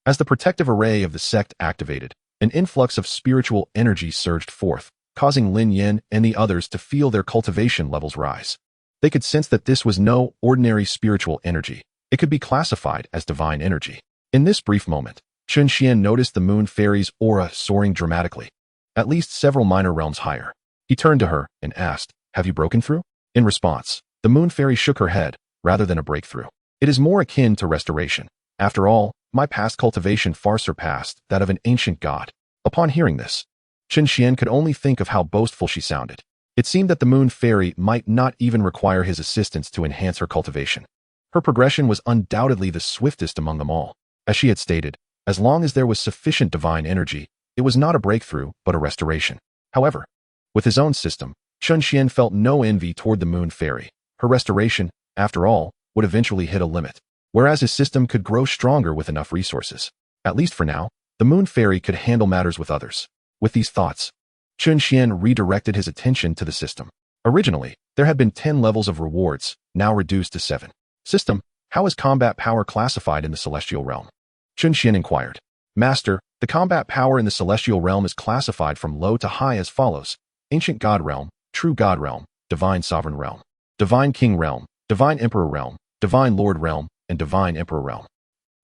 As the protective array of the sect activated, an influx of spiritual energy surged forth, causing Lin Yen and the others to feel their cultivation levels rise. They could sense that this was no ordinary spiritual energy. It could be classified as divine energy. In this brief moment, Chen Xuan noticed the Moon Fairy's aura soaring dramatically, at least several minor realms higher. He turned to her and asked, "Have you broken through?" In response, the Moon Fairy shook her head, rather than a breakthrough. It is more akin to restoration. After all, my past cultivation far surpassed that of an ancient god. Upon hearing this, Chen Xuan could only think of how boastful she sounded. It seemed that the Moon Fairy might not even require his assistance to enhance her cultivation. Her progression was undoubtedly the swiftest among them all. As she had stated, as long as there was sufficient divine energy, it was not a breakthrough, but a restoration. However, with his own system, Chen Xuan felt no envy toward the Moon Fairy. Her restoration, after all, would eventually hit a limit, whereas his system could grow stronger with enough resources. At least for now, the Moon Fairy could handle matters with others. With these thoughts, Chen Xuan redirected his attention to the system. Originally, there had been 10 levels of rewards, now reduced to 7. System, how is combat power classified in the celestial realm? Chen Xuan inquired. Master, the combat power in the celestial realm is classified from low to high as follows: Ancient God Realm, True God Realm, Divine Sovereign Realm, Divine King Realm, Divine Emperor Realm, Divine Lord Realm, and Divine Emperor Realm.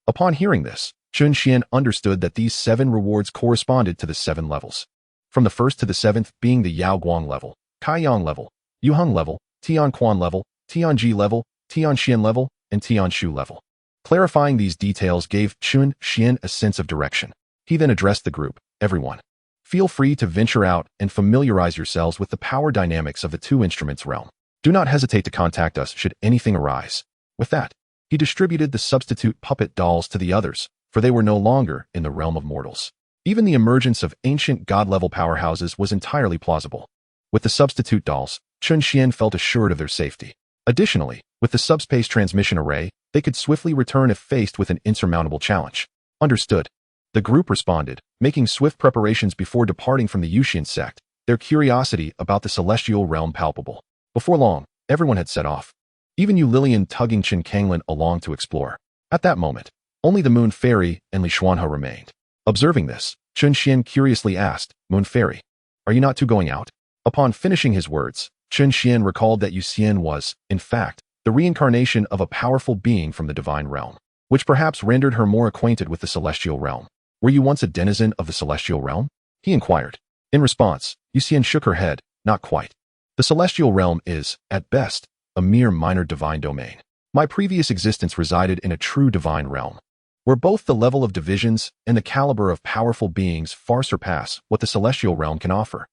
Upon hearing this, Chen Xuan understood that these 7 rewards corresponded to the 7 levels. From the 1st to the 7th being the Yao Guang level, Kai Yang level, Yu Heng level, Tian Quan level, Tian Ji level, Tian Xian level, and Tian Shu level. Clarifying these details gave Chen Xuan a sense of direction. He then addressed the group. Everyone, feel free to venture out and familiarize yourselves with the power dynamics of the Two Instruments realm. Do not hesitate to contact us should anything arise. With that, he distributed the substitute puppet dolls to the others, for they were no longer in the realm of mortals. Even the emergence of ancient god-level powerhouses was entirely plausible. With the substitute dolls, Chen Xuan felt assured of their safety. Additionally, with the subspace transmission array, they could swiftly return if faced with an insurmountable challenge. Understood. The group responded, making swift preparations before departing from the Yusian sect, their curiosity about the celestial realm palpable. Before long, everyone had set off. Even Lilian tugging Chen Kanglin along to explore. At that moment, only the Moon Fairy and Li Xuanhe remained. Observing this, Chen Xuan curiously asked, "Moon Fairy, are you not too going out?" Upon finishing his words, Chen Xuan recalled that Yusian was, in fact, the reincarnation of a powerful being from the divine realm, which perhaps rendered her more acquainted with the celestial realm. "Were you once a denizen of the celestial realm?" he inquired. In response, Yusian shook her head, "Not quite. The celestial realm is, at best, a mere minor divine domain. My previous existence resided in a true divine realm, where both the level of divisions and the caliber of powerful beings far surpass what the celestial realm can offer.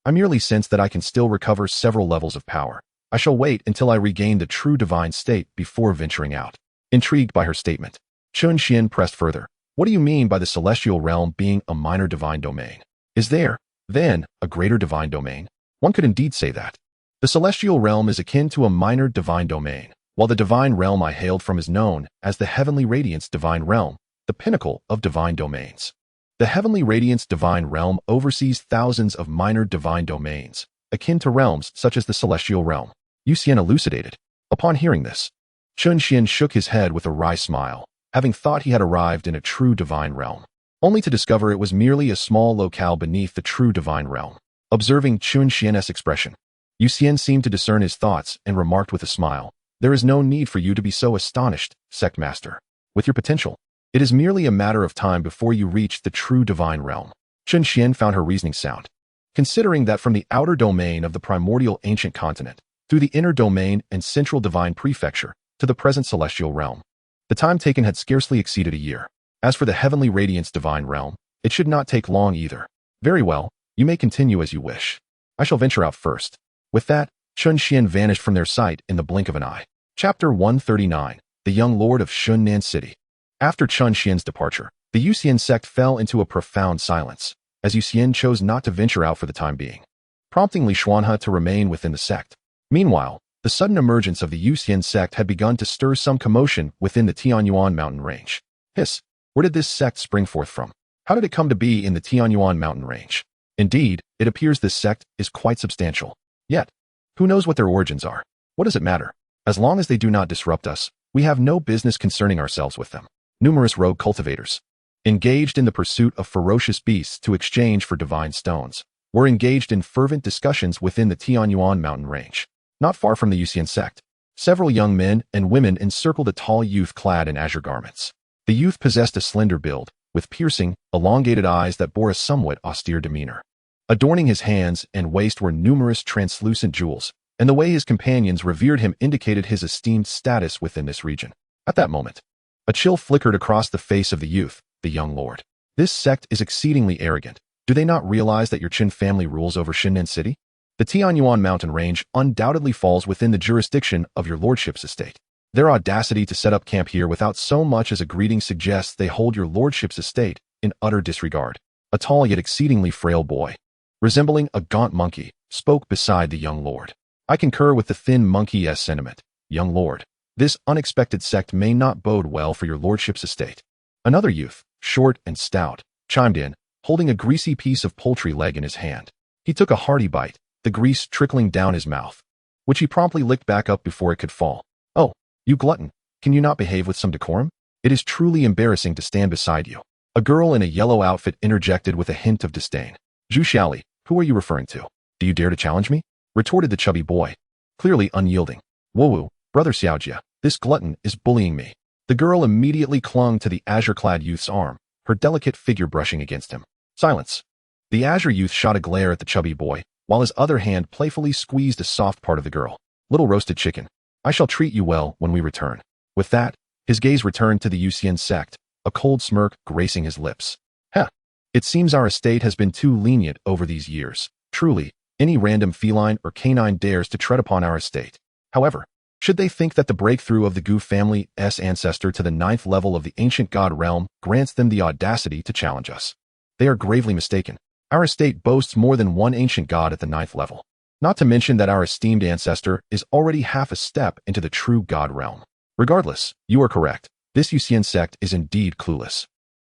I merely sense that I can still recover several levels of power. I shall wait until I regain the true divine state before venturing out." Intrigued by her statement, Chen Xuan pressed further. "What do you mean by the celestial realm being a minor divine domain? Is there, then, a greater divine domain?" "One could indeed say that. The celestial realm is akin to a minor divine domain, while the divine realm I hailed from is known as the Heavenly Radiance Divine Realm, the pinnacle of divine domains. The Heavenly Radiance Divine Realm oversees thousands of minor divine domains, akin to realms such as the celestial realm," Yusian elucidated. Upon hearing this, Chen Xuan shook his head with a wry smile, having thought he had arrived in a true divine realm, only to discover it was merely a small locale beneath the true divine realm. Observing Chen Xuan's expression, Yusian seemed to discern his thoughts and remarked with a smile, "There is no need for you to be so astonished, Sect Master. With your potential, it is merely a matter of time before you reach the true divine realm." Chen Xuan found her reasoning sound, considering that from the outer domain of the primordial ancient continent, through the inner domain and central divine prefecture, to the present celestial realm, the time taken had scarcely exceeded a year. As for the Heavenly Radiance Divine Realm, it should not take long either. "Very well, you may continue as you wish. I shall venture out first." With that, Chen Xuan vanished from their sight in the blink of an eye. Chapter 139, The Young Lord of Shunnan City. After Chen Xuan's departure, the Yusian sect fell into a profound silence, as Yusian chose not to venture out for the time being, prompting Li Xuanhe to remain within the sect. Meanwhile, the sudden emergence of the Yusian sect had begun to stir some commotion within the Tianyuan mountain range. Hiss, where did this sect spring forth from? How did it come to be in the Tianyuan mountain range? Indeed, it appears this sect is quite substantial. Yet, who knows what their origins are? What does it matter? As long as they do not disrupt us, we have no business concerning ourselves with them. Numerous rogue cultivators, engaged in the pursuit of ferocious beasts to exchange for divine stones, were engaged in fervent discussions within the Tianyuan mountain range. Not far from the Yusian sect, several young men and women encircled a tall youth clad in azure garments. The youth possessed a slender build, with piercing, elongated eyes that bore a somewhat austere demeanor. Adorning his hands and waist were numerous translucent jewels, and the way his companions revered him indicated his esteemed status within this region. At that moment, a chill flickered across the face of the youth, the young lord. "This sect is exceedingly arrogant. Do they not realize that your Qin family rules over Shunnan City? The Tianyuan mountain range undoubtedly falls within the jurisdiction of your lordship's estate. Their audacity to set up camp here without so much as a greeting suggests they hold your lordship's estate in utter disregard." A tall yet exceedingly frail boy, resembling a gaunt monkey, spoke beside the young lord. "I concur with the thin monkey's sentiment, young lord. This unexpected sect may not bode well for your lordship's estate." Another youth, short and stout, chimed in, holding a greasy piece of poultry leg in his hand. He took a hearty bite, the grease trickling down his mouth, which he promptly licked back up before it could fall. "Oh, you glutton, can you not behave with some decorum? It is truly embarrassing to stand beside you." A girl in a yellow outfit interjected with a hint of disdain. "Zhu Xiaoli, who are you referring to? Do you dare to challenge me?" retorted the chubby boy, clearly unyielding. "Wowu, brother Xiaojia, this glutton is bullying me." The girl immediately clung to the azure-clad youth's arm, her delicate figure brushing against him. "Silence." The azure youth shot a glare at the chubby boy, while his other hand playfully squeezed a soft part of the girl. "Little roasted chicken, I shall treat you well when we return." With that, his gaze returned to the Yusian sect, a cold smirk gracing his lips. "Heh, it seems our estate has been too lenient over these years. Truly, any random feline or canine dares to tread upon our estate. However, Should they think that the breakthrough of the Gu family's ancestor to the 9th level of the ancient god realm grants them the audacity to challenge us? They are gravely mistaken. Our estate boasts more than one ancient god at the 9th level. Not to mention that our esteemed ancestor is already half a step into the true god realm. Regardless, you are correct. This Yusian sect is indeed clueless.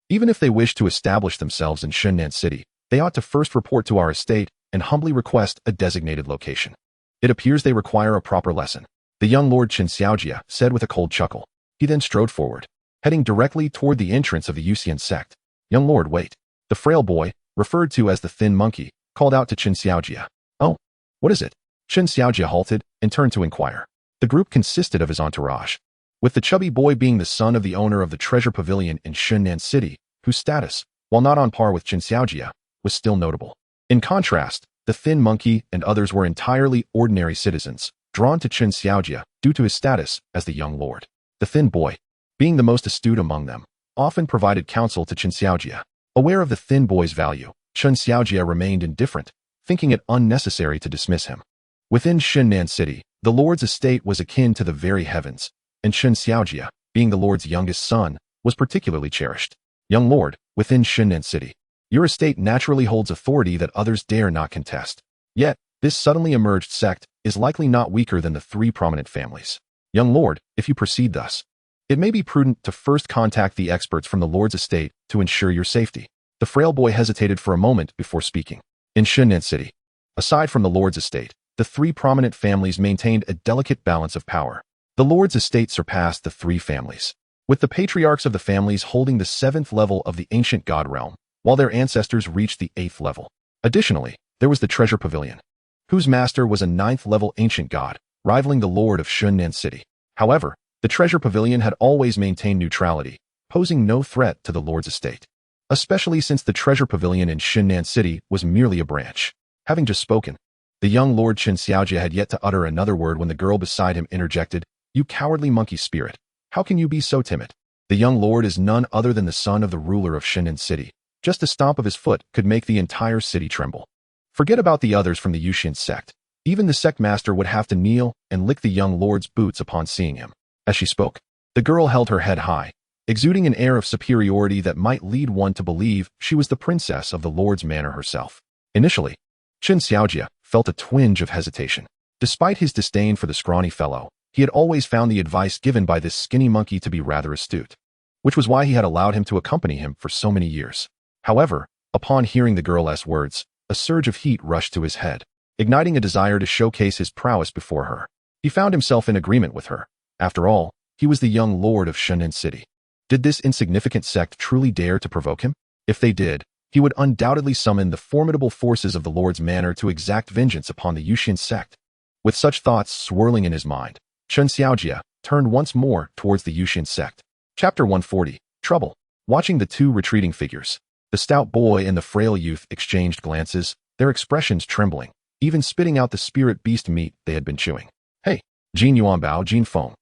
Even if they wish to establish themselves in Shunnan City, they ought to first report to our estate and humbly request a designated location. It appears they require a proper lesson, the young Lord Xianxiaaudiobooks said with a cold chuckle. He then strode forward, heading directly toward the entrance of the Yusian sect. Young Lord, wait. The frail boy, referred to as the thin monkey, called out to Xianxiaaudiobooks. Oh, what is it? Xianxiaaudiobooks halted and turned to inquire. The group consisted of his entourage, with the chubby boy being the son of the owner of the treasure pavilion in Shunnan City, whose status, while not on par with Xianxiaaudiobooks, was still notable. In contrast, the thin monkey and others were entirely ordinary citizens, drawn to Xianxiaaudiobooks due to his status as the young lord. The thin boy, being the most astute among them, often provided counsel to Xianxiaaudiobooks. Aware of the thin boy's value, Xianxiaaudiobooks remained indifferent, thinking it unnecessary to dismiss him. Within Shunnan City, the lord's estate was akin to the very heavens, and Xianxiaaudiobooks, being the lord's youngest son, was particularly cherished. Young lord, within Shunnan City, your estate naturally holds authority that others dare not contest. Yet, this suddenly emerged sect is likely not weaker than the 3 prominent families. Young lord, if you proceed thus, it may be prudent to first contact the experts from the lord's estate to ensure your safety. The frail boy hesitated for a moment before speaking. In Shunnan City, aside from the lord's estate, the 3 prominent families maintained a delicate balance of power. The lord's estate surpassed the 3 families, with the patriarchs of the families holding the 7th level of the ancient god realm, while their ancestors reached the 8th level. Additionally, there was the treasure pavilion, whose master was a 9th level ancient god, rivaling the lord of Shunnan City. However, the treasure pavilion had always maintained neutrality, posing no threat to the lord's estate, especially since the treasure pavilion in Shunnan City was merely a branch. Having just spoken, the young Lord Xianxiaaudiobooks had yet to utter another word when the girl beside him interjected, "You cowardly monkey spirit, how can you be so timid? The young lord is none other than the son of the ruler of Shunnan City. Just a stomp of his foot could make the entire city tremble. Forget about the others from the Yusian sect. Even the sect master would have to kneel and lick the young lord's boots upon seeing him." As she spoke, the girl held her head high, exuding an air of superiority that might lead one to believe she was the princess of the lord's manor herself. Initially, Xianxiaaudiobooks felt a twinge of hesitation. Despite his disdain for the scrawny fellow, he had always found the advice given by this skinny monkey to be rather astute, which was why he had allowed him to accompany him for so many years. However, upon hearing the girl's words, a surge of heat rushed to his head, igniting a desire to showcase his prowess before her. He found himself in agreement with her. After all, he was the young lord of Shunnan City. Did this insignificant sect truly dare to provoke him? If they did, he would undoubtedly summon the formidable forces of the lord's manor to exact vengeance upon the Yusian sect. With such thoughts swirling in his mind, Xianxiaaudiobooks turned once more towards the Yusian sect. Chapter 140, Trouble. Watching the 2 retreating figures, the stout boy and the frail youth exchanged glances, their expressions trembling, even spitting out the spirit beast meat they had been chewing. "Hey, Jin Yuanbao, Jin Feng.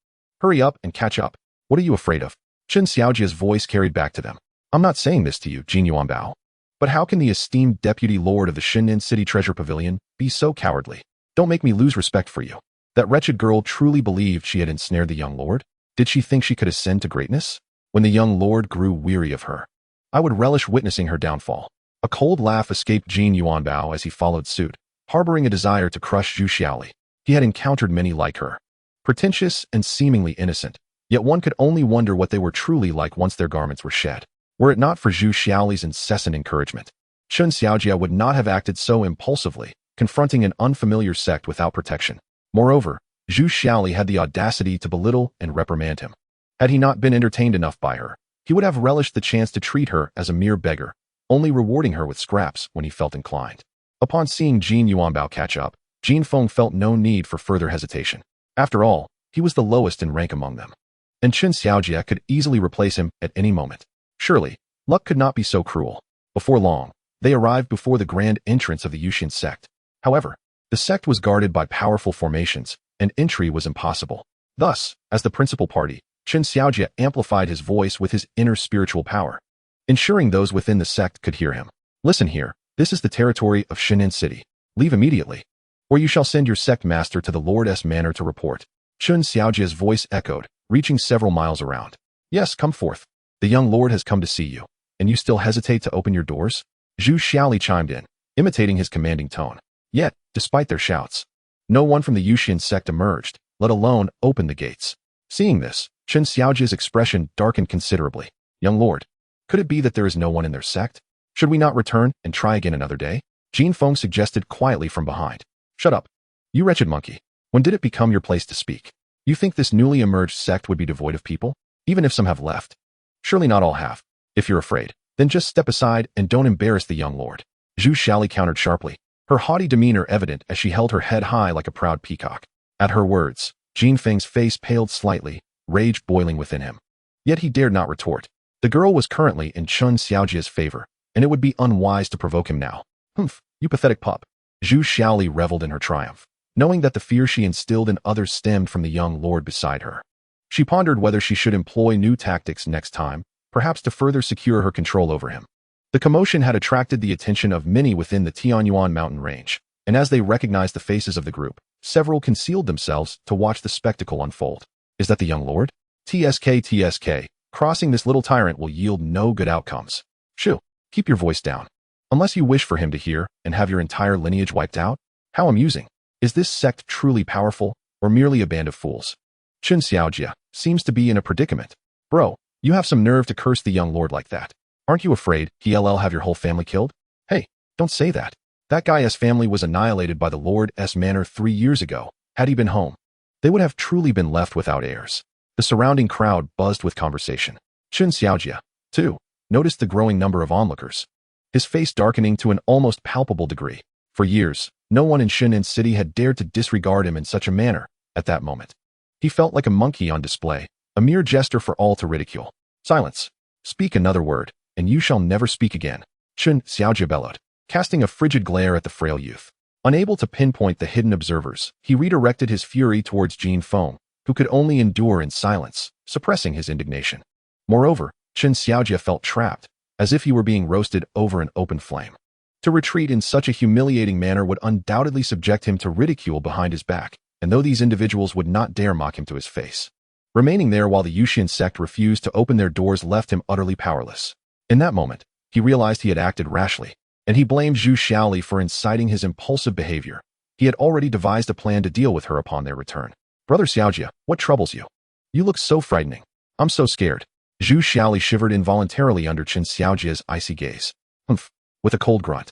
Hurry up and catch up. What are you afraid of?" Xianxiaaudiobooks' voice carried back to them. "I'm not saying this to you, Jin Yuanbao. But how can the esteemed deputy lord of the Shunnan City Treasure Pavilion be so cowardly? Don't make me lose respect for you." That wretched girl truly believed she had ensnared the young lord? Did she think she could ascend to greatness? When the young lord grew weary of her, I would relish witnessing her downfall. A cold laugh escaped Jin Yuanbao as he followed suit, harboring a desire to crush Zhu Xiaoli. He had encountered many like her, pretentious and seemingly innocent, yet one could only wonder what they were truly like once their garments were shed. Were it not for Zhu Xiaoli's incessant encouragement, Xianxiaaudiobooks would not have acted so impulsively, confronting an unfamiliar sect without protection. Moreover, Zhu Xiaoli had the audacity to belittle and reprimand him. Had he not been entertained enough by her, he would have relished the chance to treat her as a mere beggar, only rewarding her with scraps when he felt inclined. Upon seeing Jin Yuanbao catch up, Jin Feng felt no need for further hesitation. After all, he was the lowest in rank among them, and Xianxiaaudiobooks could easily replace him at any moment. Surely, luck could not be so cruel. Before long, they arrived before the grand entrance of the Yusian sect. However, the sect was guarded by powerful formations, and entry was impossible. Thus, as the principal party, Xianxiaaudiobooks amplified his voice with his inner spiritual power, ensuring those within the sect could hear him. "Listen here, this is the territory of Shunnan City. Leave immediately, or you shall send your sect master to the Lord's manor to report." Chen Xiaojia's voice echoed, reaching several miles around. Yes, come forth. The young lord has come to see you, and you still hesitate to open your doors? Zhu Xiaoli chimed in, imitating his commanding tone. Yet, despite their shouts, no one from the Yusian sect emerged, let alone opened the gates. Seeing this, Chen Xiaojia's expression darkened considerably. Young lord, could it be that there is no one in their sect? Should we not return and try again another day? Jin Feng suggested quietly from behind. Shut up. You wretched monkey. When did it become your place to speak? You think this newly emerged sect would be devoid of people? Even if some have left? Surely not all have. If you're afraid, then just step aside and don't embarrass the young lord. Zhu Xiaoli countered sharply, her haughty demeanor evident as she held her head high like a proud peacock. At her words, Jin Feng's face paled slightly, rage boiling within him. Yet he dared not retort. The girl was currently in Chen Xiaojia's favor, and it would be unwise to provoke him now. Humph, you pathetic pup. Zhu Xiaoli reveled in her triumph, knowing that the fear she instilled in others stemmed from the young lord beside her. She pondered whether she should employ new tactics next time, perhaps to further secure her control over him. The commotion had attracted the attention of many within the Tianyuan mountain range, and as they recognized the faces of the group, several concealed themselves to watch the spectacle unfold. Is that the young lord? TSK. Crossing this little tyrant will yield no good outcomes. Shoo, keep your voice down. Unless you wish for him to hear and have your entire lineage wiped out? How amusing. Is this sect truly powerful, or merely a band of fools? Chen Xiaojia seems to be in a predicament. Bro, you have some nerve to curse the young lord like that. Aren't you afraid he'll have your whole family killed? Hey, don't say that. That guy's family was annihilated by the Lord's manor 3 years ago. Had he been home, they would have truly been left without heirs. The surrounding crowd buzzed with conversation. Chen Xiaojia, too, noticed the growing number of onlookers, his face darkening to an almost palpable degree. For years, no one in Xinan City had dared to disregard him in such a manner. At that moment, he felt like a monkey on display, a mere jester for all to ridicule. Silence. Speak another word, and you shall never speak again. Chen Xiaojia bellowed, casting a frigid glare at the frail youth. Unable to pinpoint the hidden observers, he redirected his fury towards Jin Feng, who could only endure in silence, suppressing his indignation. Moreover, Chen Xiaojia felt trapped, as if he were being roasted over an open flame. To retreat in such a humiliating manner would undoubtedly subject him to ridicule behind his back, and though these individuals would not dare mock him to his face, remaining there while the Yusian sect refused to open their doors left him utterly powerless. In that moment, he realized he had acted rashly, and he blamed Zhu Xiaoli for inciting his impulsive behavior. He had already devised a plan to deal with her upon their return. Brother Xiaojia, what troubles you? You look so frightening. I'm so scared. Zhu Xiaoli shivered involuntarily under Chen Xiaojia's icy gaze. Humph, with a cold grunt.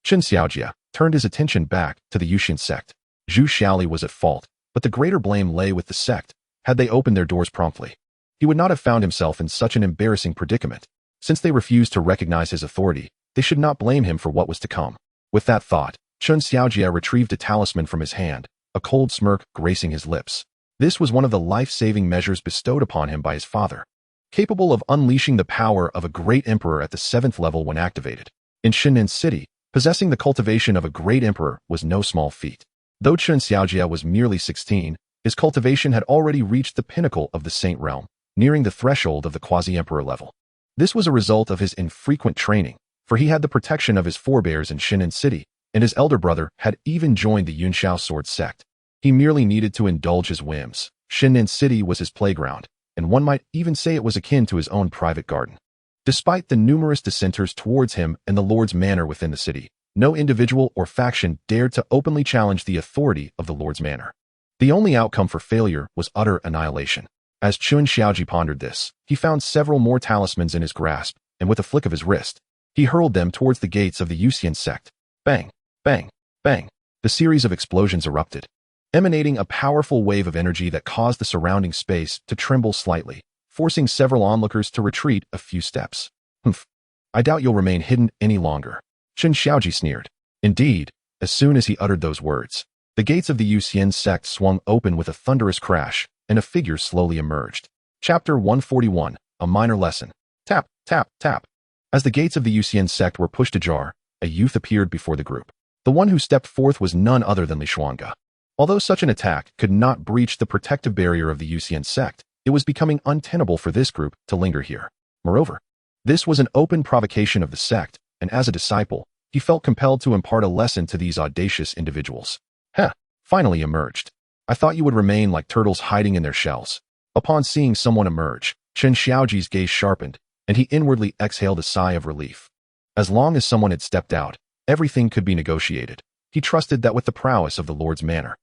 Chen Xiaojia turned his attention back to the Yusian sect. Zhu Xiaoli was at fault, but the greater blame lay with the sect. Had they opened their doors promptly, he would not have found himself in such an embarrassing predicament. Since they refused to recognize his authority, they should not blame him for what was to come. With that thought, Chen Xiaojia retrieved a talisman from his hand, a cold smirk gracing his lips. This was one of the life-saving measures bestowed upon him by his father, capable of unleashing the power of a great emperor at the 7th level when activated. In Xinan City, possessing the cultivation of a great emperor was no small feat. Though Chen Xiaojia was merely 16, his cultivation had already reached the pinnacle of the Saint Realm, nearing the threshold of the quasi-emperor level. This was a result of his infrequent training, for he had the protection of his forebears in Xinan City, and his elder brother had even joined the Yunxiao sword sect. He merely needed to indulge his whims. Xinan City was his playground, and one might even say it was akin to his own private garden. Despite the numerous dissenters towards him and the Lord's manor within the city, no individual or faction dared to openly challenge the authority of the Lord's manor. The only outcome for failure was utter annihilation. As Chen Xiaoji pondered this, he found several more talismans in his grasp, and with a flick of his wrist, he hurled them towards the gates of the Yusian sect. Bang, bang, bang. The series of explosions erupted, emanating a powerful wave of energy that caused the surrounding space to tremble slightly, forcing several onlookers to retreat a few steps. Humph. I doubt you'll remain hidden any longer. Chen Xiaoji sneered. Indeed, as soon as he uttered those words, the gates of the Yusian sect swung open with a thunderous crash, and a figure slowly emerged. Chapter 141, A Minor Lesson. Tap, tap, tap. As the gates of the Yusian sect were pushed ajar, a youth appeared before the group. The one who stepped forth was none other than Li Shuangge. Although such an attack could not breach the protective barrier of the Yusian sect, it was becoming untenable for this group to linger here. Moreover, this was an open provocation of the sect, and as a disciple, he felt compelled to impart a lesson to these audacious individuals. Heh, finally emerged. I thought you would remain like turtles hiding in their shells. Upon seeing someone emerge, Chen Xiaoji's gaze sharpened, and he inwardly exhaled a sigh of relief. As long as someone had stepped out, everything could be negotiated. He trusted that with the prowess of the Lord's Manor,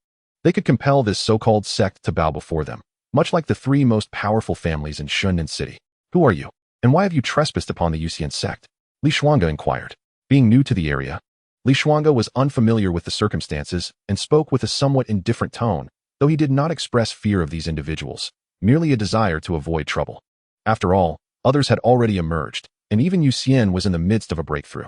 they could compel this so-called sect to bow before them, much like the three most powerful families in Shunnan City. Who are you? And why have you trespassed upon the Yusian sect? Li Shuangge inquired. Being new to the area, Li Shuangge was unfamiliar with the circumstances and spoke with a somewhat indifferent tone, though he did not express fear of these individuals, merely a desire to avoid trouble. After all, others had already emerged, and even Yusian was in the midst of a breakthrough.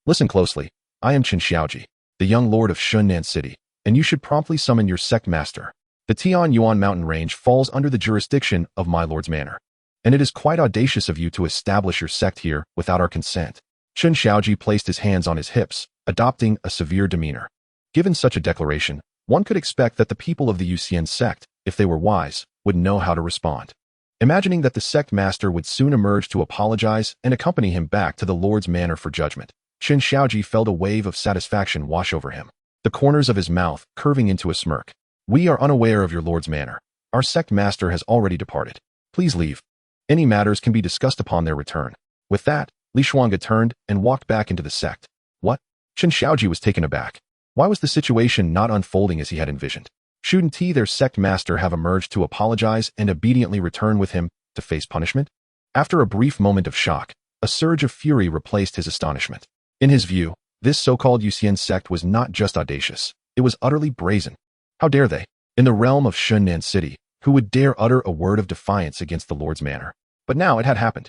Listen closely. I am Chen Xiaoji, the young lord of Shunnan City, and you should promptly summon your sect master. The Tianyuan mountain range falls under the jurisdiction of my lord's manor, and it is quite audacious of you to establish your sect here without our consent. Chen Xiaoji placed his hands on his hips, adopting a severe demeanor. Given such a declaration, one could expect that the people of the Yusian sect, if they were wise, would know how to respond. Imagining that the sect master would soon emerge to apologize and accompany him back to the Lord's manor for judgment, Chen Xiaoji felt a wave of satisfaction wash over him, the corners of his mouth curving into a smirk. We are unaware of your Lord's manor. Our sect master has already departed. Please leave. Any matters can be discussed upon their return. With that, Li Shuangge turned and walked back into the sect. What? Chen Xiaoji was taken aback. Why was the situation not unfolding as he had envisioned? Shouldn't he, their sect master, have emerged to apologize and obediently return with him to face punishment? After a brief moment of shock, a surge of fury replaced his astonishment. In his view, this so-called Yusian sect was not just audacious, it was utterly brazen. How dare they? In the realm of Shunnan City, who would dare utter a word of defiance against the Lord's manor? But now it had happened.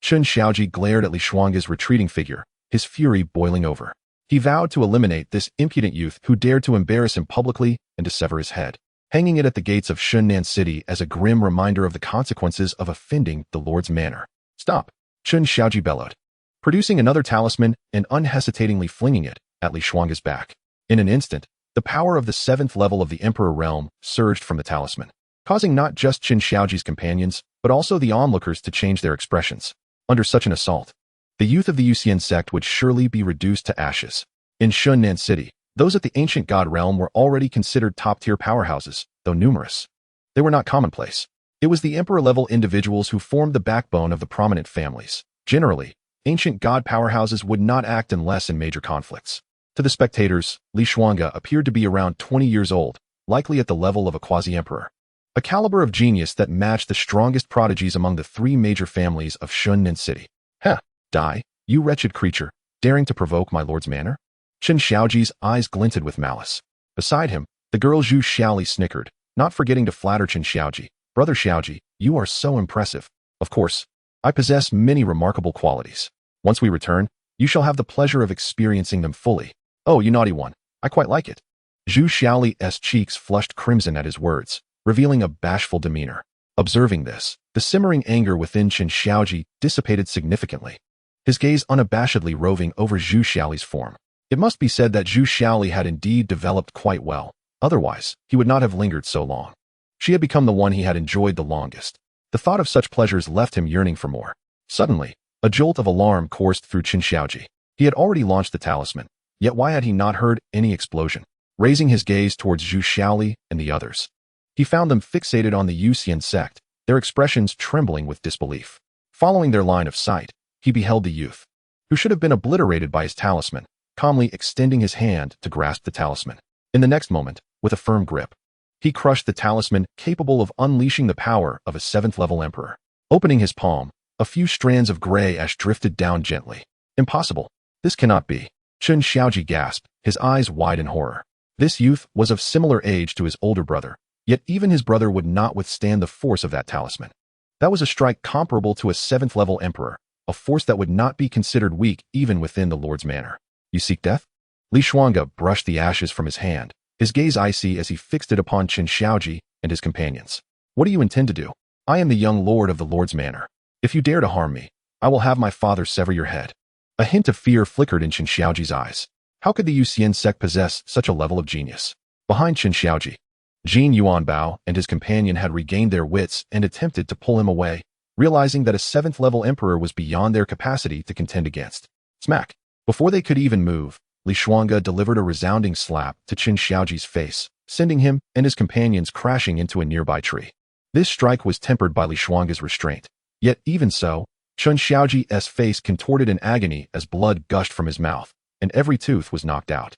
Chen Xiaoji glared at Li Shuangge's retreating figure, his fury boiling over. He vowed to eliminate this impudent youth who dared to embarrass him publicly and to sever his head, hanging it at the gates of Shunnan City as a grim reminder of the consequences of offending the Lord's manor. Stop! Chen Xiaoji bellowed, producing another talisman and unhesitatingly flinging it at Li Shuangge's back. In an instant, the power of the 7th level of the Emperor realm surged from the talisman, causing not just Chen Xiaoji's companions, but also the onlookers to change their expressions. Under such an assault, the youth of the Yusian sect would surely be reduced to ashes. In Shunnan City, those at the ancient god realm were already considered top-tier powerhouses, though numerous. They were not commonplace. It was the emperor-level individuals who formed the backbone of the prominent families. Generally, ancient god powerhouses would not act unless in major conflicts. To the spectators, Li Shuangge appeared to be around 20 years old, likely at the level of a quasi-emperor. A caliber of genius that matched the strongest prodigies among the three major families of Shunnan City. Die, you wretched creature, daring to provoke my lord's manor? Chen Xiaoji's eyes glinted with malice. Beside him, the girl Zhu Xiaoli snickered, not forgetting to flatter Chen Xiaoji. Brother Xiaoji, you are so impressive. Of course, I possess many remarkable qualities. Once we return, you shall have the pleasure of experiencing them fully. Oh, you naughty one, I quite like it. Zhu Xiaoli's cheeks flushed crimson at his words, revealing a bashful demeanor. Observing this, the simmering anger within Chen Xiaoji dissipated significantly, his gaze unabashedly roving over Zhu Xiaoli's form. It must be said that Zhu Xiaoli had indeed developed quite well, otherwise he would not have lingered so long. She had become the one he had enjoyed the longest. The thought of such pleasures left him yearning for more. Suddenly, a jolt of alarm coursed through Chen Xiaoji. He had already launched the talisman, yet why had he not heard any explosion? Raising his gaze towards Zhu Xiaoli and the others, he found them fixated on the Yusian sect, their expressions trembling with disbelief. Following their line of sight, he beheld the youth, who should have been obliterated by his talisman, calmly extending his hand to grasp the talisman. In the next moment, with a firm grip, he crushed the talisman capable of unleashing the power of a 7th-level emperor. Opening his palm, a few strands of gray ash drifted down gently. Impossible. This cannot be. Chen Xiaoji gasped, his eyes wide in horror. This youth was of similar age to his older brother, yet even his brother would not withstand the force of that talisman. That was a strike comparable to a 7th-level emperor, a force that would not be considered weak even within the Lord's manor. You seek death? Li Shuangge brushed the ashes from his hand, his gaze icy as he fixed it upon Chen Xiaoji and his companions. What do you intend to do? I am the young lord of the Lord's manor. If you dare to harm me, I will have my father sever your head. A hint of fear flickered in Chen Xiaoji's eyes. How could the Yusian sect possess such a level of genius? Behind Chen Xiaoji, Jin Yuanbao and his companion had regained their wits and attempted to pull him away, realizing that a 7th-level emperor was beyond their capacity to contend against. Smack! Before they could even move, Li Shuangge delivered a resounding slap to Chen Xiaoji's face, sending him and his companions crashing into a nearby tree. This strike was tempered by Li Shuangge's restraint. Yet even so, Chen Xiaoji's face contorted in agony as blood gushed from his mouth, and every tooth was knocked out,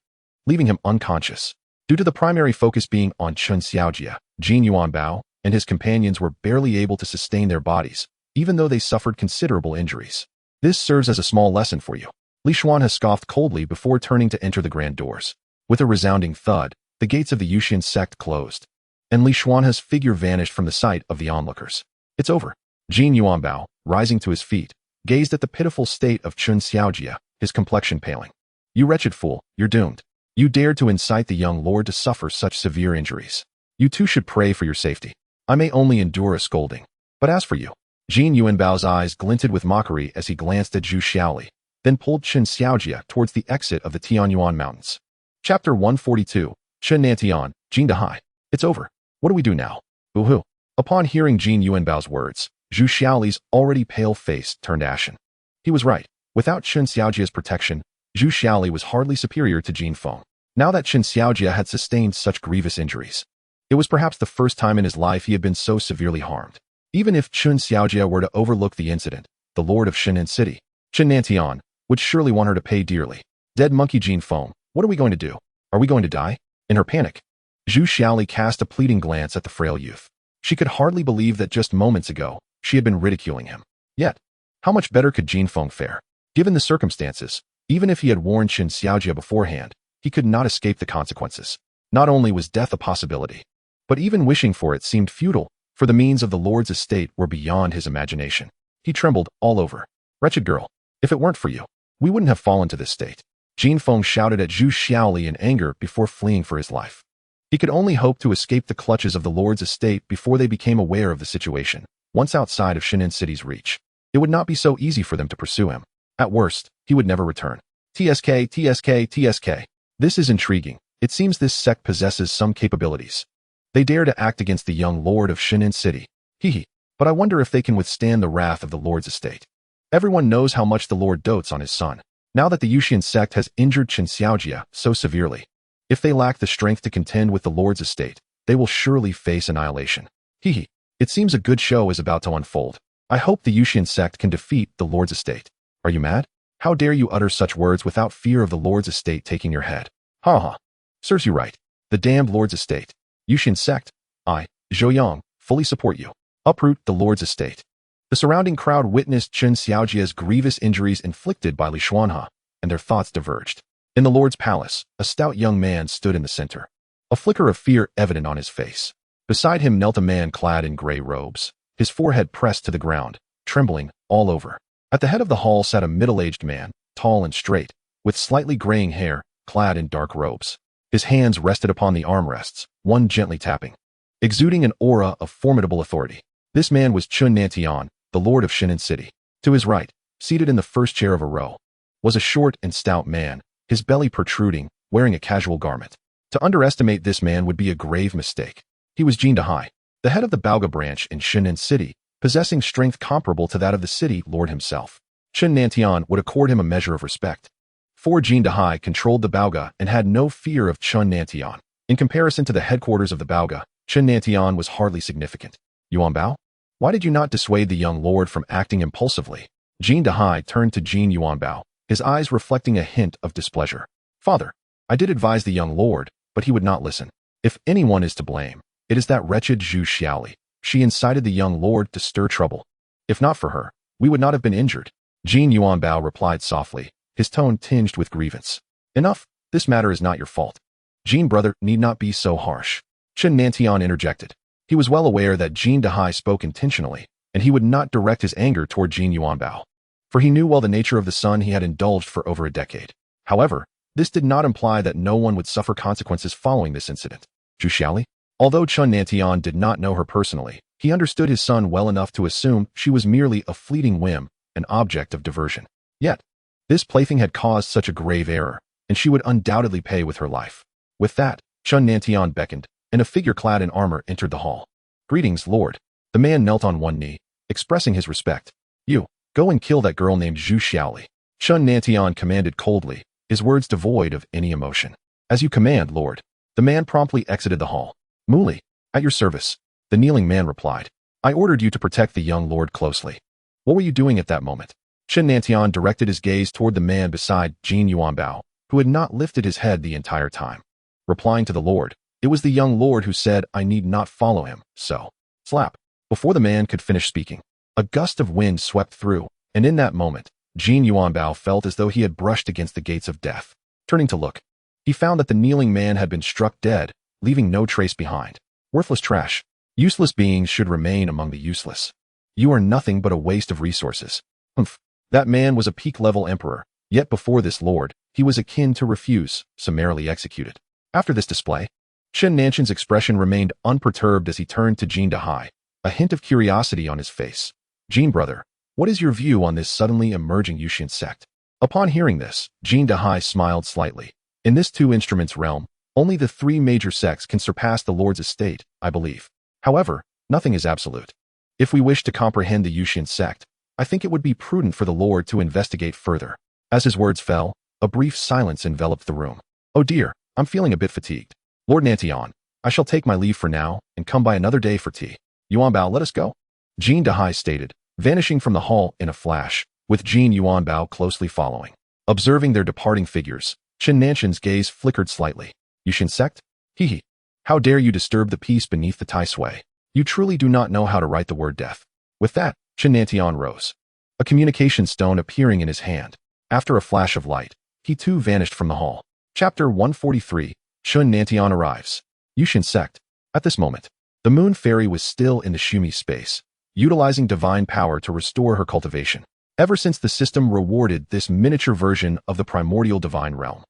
leaving him unconscious. Due to the primary focus being on Chen Xiaojia, Jin Yuanbao and his companions were barely able to sustain their bodies, even though they suffered considerable injuries. This serves as a small lesson for you. Li Shuan has scoffed coldly before turning to enter the grand doors. With a resounding thud, the gates of the Yusian sect closed, and Li Shuan's figure vanished from the sight of the onlookers. It's over. Jin Yuanbao, rising to his feet, gazed at the pitiful state of Chen Xiaojia, his complexion paling. You wretched fool, you're doomed. You dared to incite the young lord to suffer such severe injuries. You too should pray for your safety. I may only endure a scolding. But as for you, Jin Yuanbao's eyes glinted with mockery as he glanced at Zhu Xiaoli, then pulled Chen Xiaojia towards the exit of the Tianyuan Mountains. Chapter 142, Chen Nantian, Jin Dahai. It's over. What do we do now? Ooh-hoo. Upon hearing Jin Yuanbao's words, Zhu Xiaoli's already pale face turned ashen. He was right. Without Chen Xiaojia's protection, Zhu Xiaoli was hardly superior to Jin Feng. Now that Chen Xiaojia had sustained such grievous injuries, it was perhaps the first time in his life he had been so severely harmed. Even if Chen Xiaojia were to overlook the incident, the lord of Shinan City, Chen Nantian, would surely want her to pay dearly. Dead monkey Jin Feng, what are we going to do? Are we going to die? In her panic, Zhu Xiaoli cast a pleading glance at the frail youth. She could hardly believe that just moments ago, she had been ridiculing him. Yet, how much better could Jin Feng fare? Given the circumstances, even if he had warned Chen Xiaojia beforehand, he could not escape the consequences. Not only was death a possibility, but even wishing for it seemed futile, for the means of the lord's estate were beyond his imagination. He trembled all over. Wretched girl, if it weren't for you, we wouldn't have fallen to this state. Jin Feng shouted at Zhu Xiaoli in anger before fleeing for his life. He could only hope to escape the clutches of the lord's estate before they became aware of the situation. Once outside of Shinan City's reach, it would not be so easy for them to pursue him. At worst, he would never return. TSK, TSK, TSK. This is intriguing. It seems this sect possesses some capabilities. They dare to act against the young lord of Shinan City. Hee. But I wonder if they can withstand the wrath of the lord's estate. Everyone knows how much the lord dotes on his son. Now that the Yusian sect has injured Chen Xiaojia so severely, if they lack the strength to contend with the lord's estate, they will surely face annihilation. Hee. It seems a good show is about to unfold. I hope the Yusian sect can defeat the lord's estate. Are you mad? How dare you utter such words without fear of the lord's estate taking your head? Ha ha. Serves you right. The damned lord's estate. Yusian sect. I, Zhou Yang, fully support you. Uproot the lord's estate. The surrounding crowd witnessed Chen Xiaojia's grievous injuries inflicted by Li Shuanhe, and their thoughts diverged. In the lord's palace, a stout young man stood in the center, a flicker of fear evident on his face. Beside him knelt a man clad in gray robes, his forehead pressed to the ground, trembling all over. At the head of the hall sat a middle-aged man, tall and straight, with slightly graying hair, clad in dark robes. His hands rested upon the armrests, one gently tapping, exuding an aura of formidable authority. This man was Chen Nantian, the lord of Shinan City. To his right, seated in the first chair of a row, was a short and stout man, his belly protruding, wearing a casual garment. To underestimate this man would be a grave mistake. He was Jin Dahai, the head of the Baoga branch in Shinan City, possessing strength comparable to that of the city lord himself. Chen Nantian would accord him a measure of respect. For Jin Dahai controlled the Baoga and had no fear of Chen Nantian. In comparison to the headquarters of the Baoga, Chen Nantian was hardly significant. Yuanbao? Why did you not dissuade the young lord from acting impulsively? Jin Dahai turned to Jin Yuanbao, his eyes reflecting a hint of displeasure. Father, I did advise the young lord, but he would not listen. If anyone is to blame, it is that wretched Zhu Xiaoli. She incited the young lord to stir trouble. If not for her, we would not have been injured. Jin Yuanbao replied softly, his tone tinged with grievance. Enough, this matter is not your fault. Jin brother need not be so harsh. Chen Nantian interjected. He was well aware that Jin Dahai spoke intentionally, and he would not direct his anger toward Jin Yuanbao, for he knew well the nature of the son he had indulged for over a decade. However, this did not imply that no one would suffer consequences following this incident. Zhu Xiaoli? Although Chen Nantian did not know her personally, he understood his son well enough to assume she was merely a fleeting whim, an object of diversion. Yet, this plaything had caused such a grave error, and she would undoubtedly pay with her life. With that, Chen Nantian beckoned, and a figure clad in armor entered the hall. Greetings, Lord. The man knelt on one knee, expressing his respect. You, go and kill that girl named Zhu Xiaoli. Chen Nantian commanded coldly, his words devoid of any emotion. As you command, Lord. The man promptly exited the hall. Muli, at your service, the kneeling man replied. I ordered you to protect the young lord closely. What were you doing at that moment? Chen Nantian directed his gaze toward the man beside Jin Yuanbao, who had not lifted his head the entire time. Replying to the lord, it was the young lord who said I need not follow him, so. Slap. Before the man could finish speaking, a gust of wind swept through, and in that moment, Jin Yuanbao felt as though he had brushed against the gates of death. Turning to look, he found that the kneeling man had been struck dead, leaving no trace behind. Worthless trash. Useless beings should remain among the useless. You are nothing but a waste of resources. Humph. That man was a peak-level emperor, yet before this lord, he was akin to refuse, summarily executed. After this display, Chen Nanshan's expression remained unperturbed as he turned to Jin Dahai, a hint of curiosity on his face. Jin brother, what is your view on this suddenly emerging Yusian sect? Upon hearing this, Jin Dahai smiled slightly. In this two instruments realm, only the three major sects can surpass the Lord's estate, I believe. However, nothing is absolute. If we wish to comprehend the Yusian sect, I think it would be prudent for the Lord to investigate further. As his words fell, a brief silence enveloped the room. Oh dear, I'm feeling a bit fatigued. Lord Nantian, I shall take my leave for now and come by another day for tea. Yuanbao, let us go. Jin Dahai stated, vanishing from the hall in a flash, with Jin Yuanbao closely following. Observing their departing figures, Chen Nanshan's gaze flickered slightly. Yusian sect? Hee. How dare you disturb the peace beneath the Tai Sui? You truly do not know how to write the word death. With that, Chen Nantian rose. A communication stone appearing in his hand. After a flash of light, he too vanished from the hall. Chapter 143, Chen Nantian arrives. Yusian sect. At this moment, the moon fairy was still in the Shumi space, utilizing divine power to restore her cultivation. Ever since the system rewarded this miniature version of the primordial divine realm,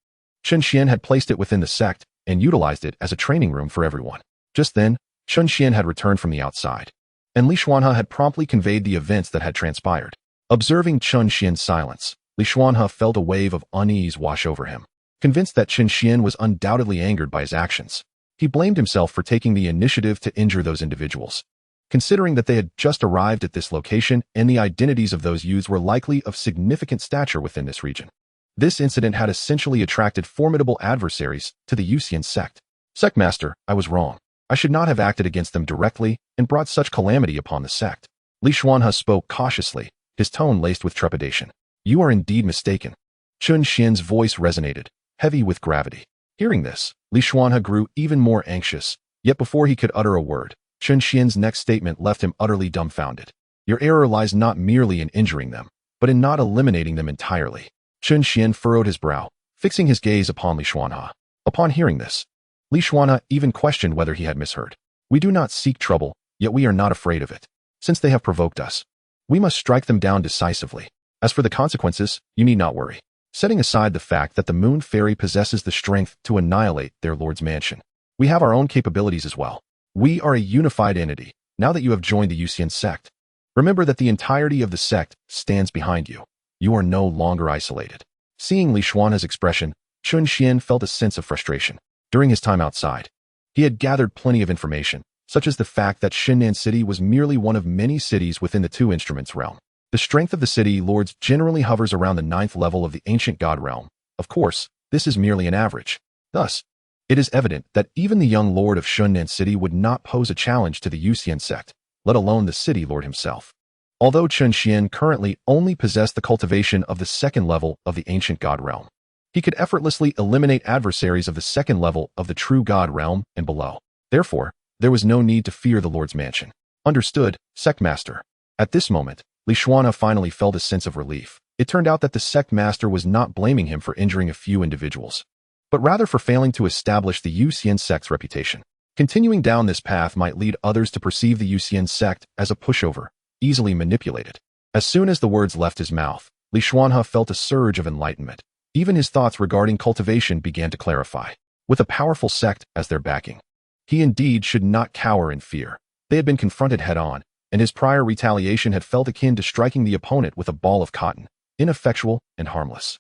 Chen Xian had placed it within the sect and utilized it as a training room for everyone. Just then, Chen Xian had returned from the outside, and Li Xuanhe had promptly conveyed the events that had transpired. Observing Chen Xian's silence, Li Xuanhe felt a wave of unease wash over him. Convinced that Chen Xian was undoubtedly angered by his actions, he blamed himself for taking the initiative to injure those individuals. Considering that they had just arrived at this location and the identities of those youths were likely of significant stature within this region, this incident had essentially attracted formidable adversaries to the Yusian sect. Sectmaster, I was wrong. I should not have acted against them directly and brought such calamity upon the sect. Li Xuanhe spoke cautiously, his tone laced with trepidation. You are indeed mistaken. Chen Xian's voice resonated, heavy with gravity. Hearing this, Li Xuanhe grew even more anxious, yet before he could utter a word, Chen Xian's next statement left him utterly dumbfounded. Your error lies not merely in injuring them, but in not eliminating them entirely. Chen Xian furrowed his brow, fixing his gaze upon Li Xuanhe. Upon hearing this, Li Xuanhe even questioned whether he had misheard. We do not seek trouble, yet we are not afraid of it. Since they have provoked us, we must strike them down decisively. As for the consequences, you need not worry. Setting aside the fact that the Moon Fairy possesses the strength to annihilate their Lord's mansion, we have our own capabilities as well. We are a unified entity, now that you have joined the Yusian sect. Remember that the entirety of the sect stands behind you. You are no longer isolated. Seeing Li Xuanhe's expression, Chen Xian felt a sense of frustration. During his time outside, he had gathered plenty of information, such as the fact that Shinnan City was merely one of many cities within the Two Instruments realm. The strength of the city lords generally hovers around the 9th level of the ancient god realm. Of course, this is merely an average. Thus, it is evident that even the young lord of Shunnan City would not pose a challenge to the Yusian sect, let alone the city lord himself. Although Chen Xian currently only possessed the cultivation of the 2nd level of the ancient god realm, he could effortlessly eliminate adversaries of the 2nd level of the true god realm and below. Therefore, there was no need to fear the Lord's mansion. Understood, Sectmaster. At this moment, Li Xuanhe finally felt a sense of relief. It turned out that the Sectmaster was not blaming him for injuring a few individuals, but rather for failing to establish the Yusian sect's reputation. Continuing down this path might lead others to perceive the Yusian sect as a pushover, easily manipulated. As soon as the words left his mouth, Li Xuanhe felt a surge of enlightenment. Even his thoughts regarding cultivation began to clarify. With a powerful sect as their backing, he indeed should not cower in fear. They had been confronted head-on, and his prior retaliation had felt akin to striking the opponent with a ball of cotton, ineffectual and harmless.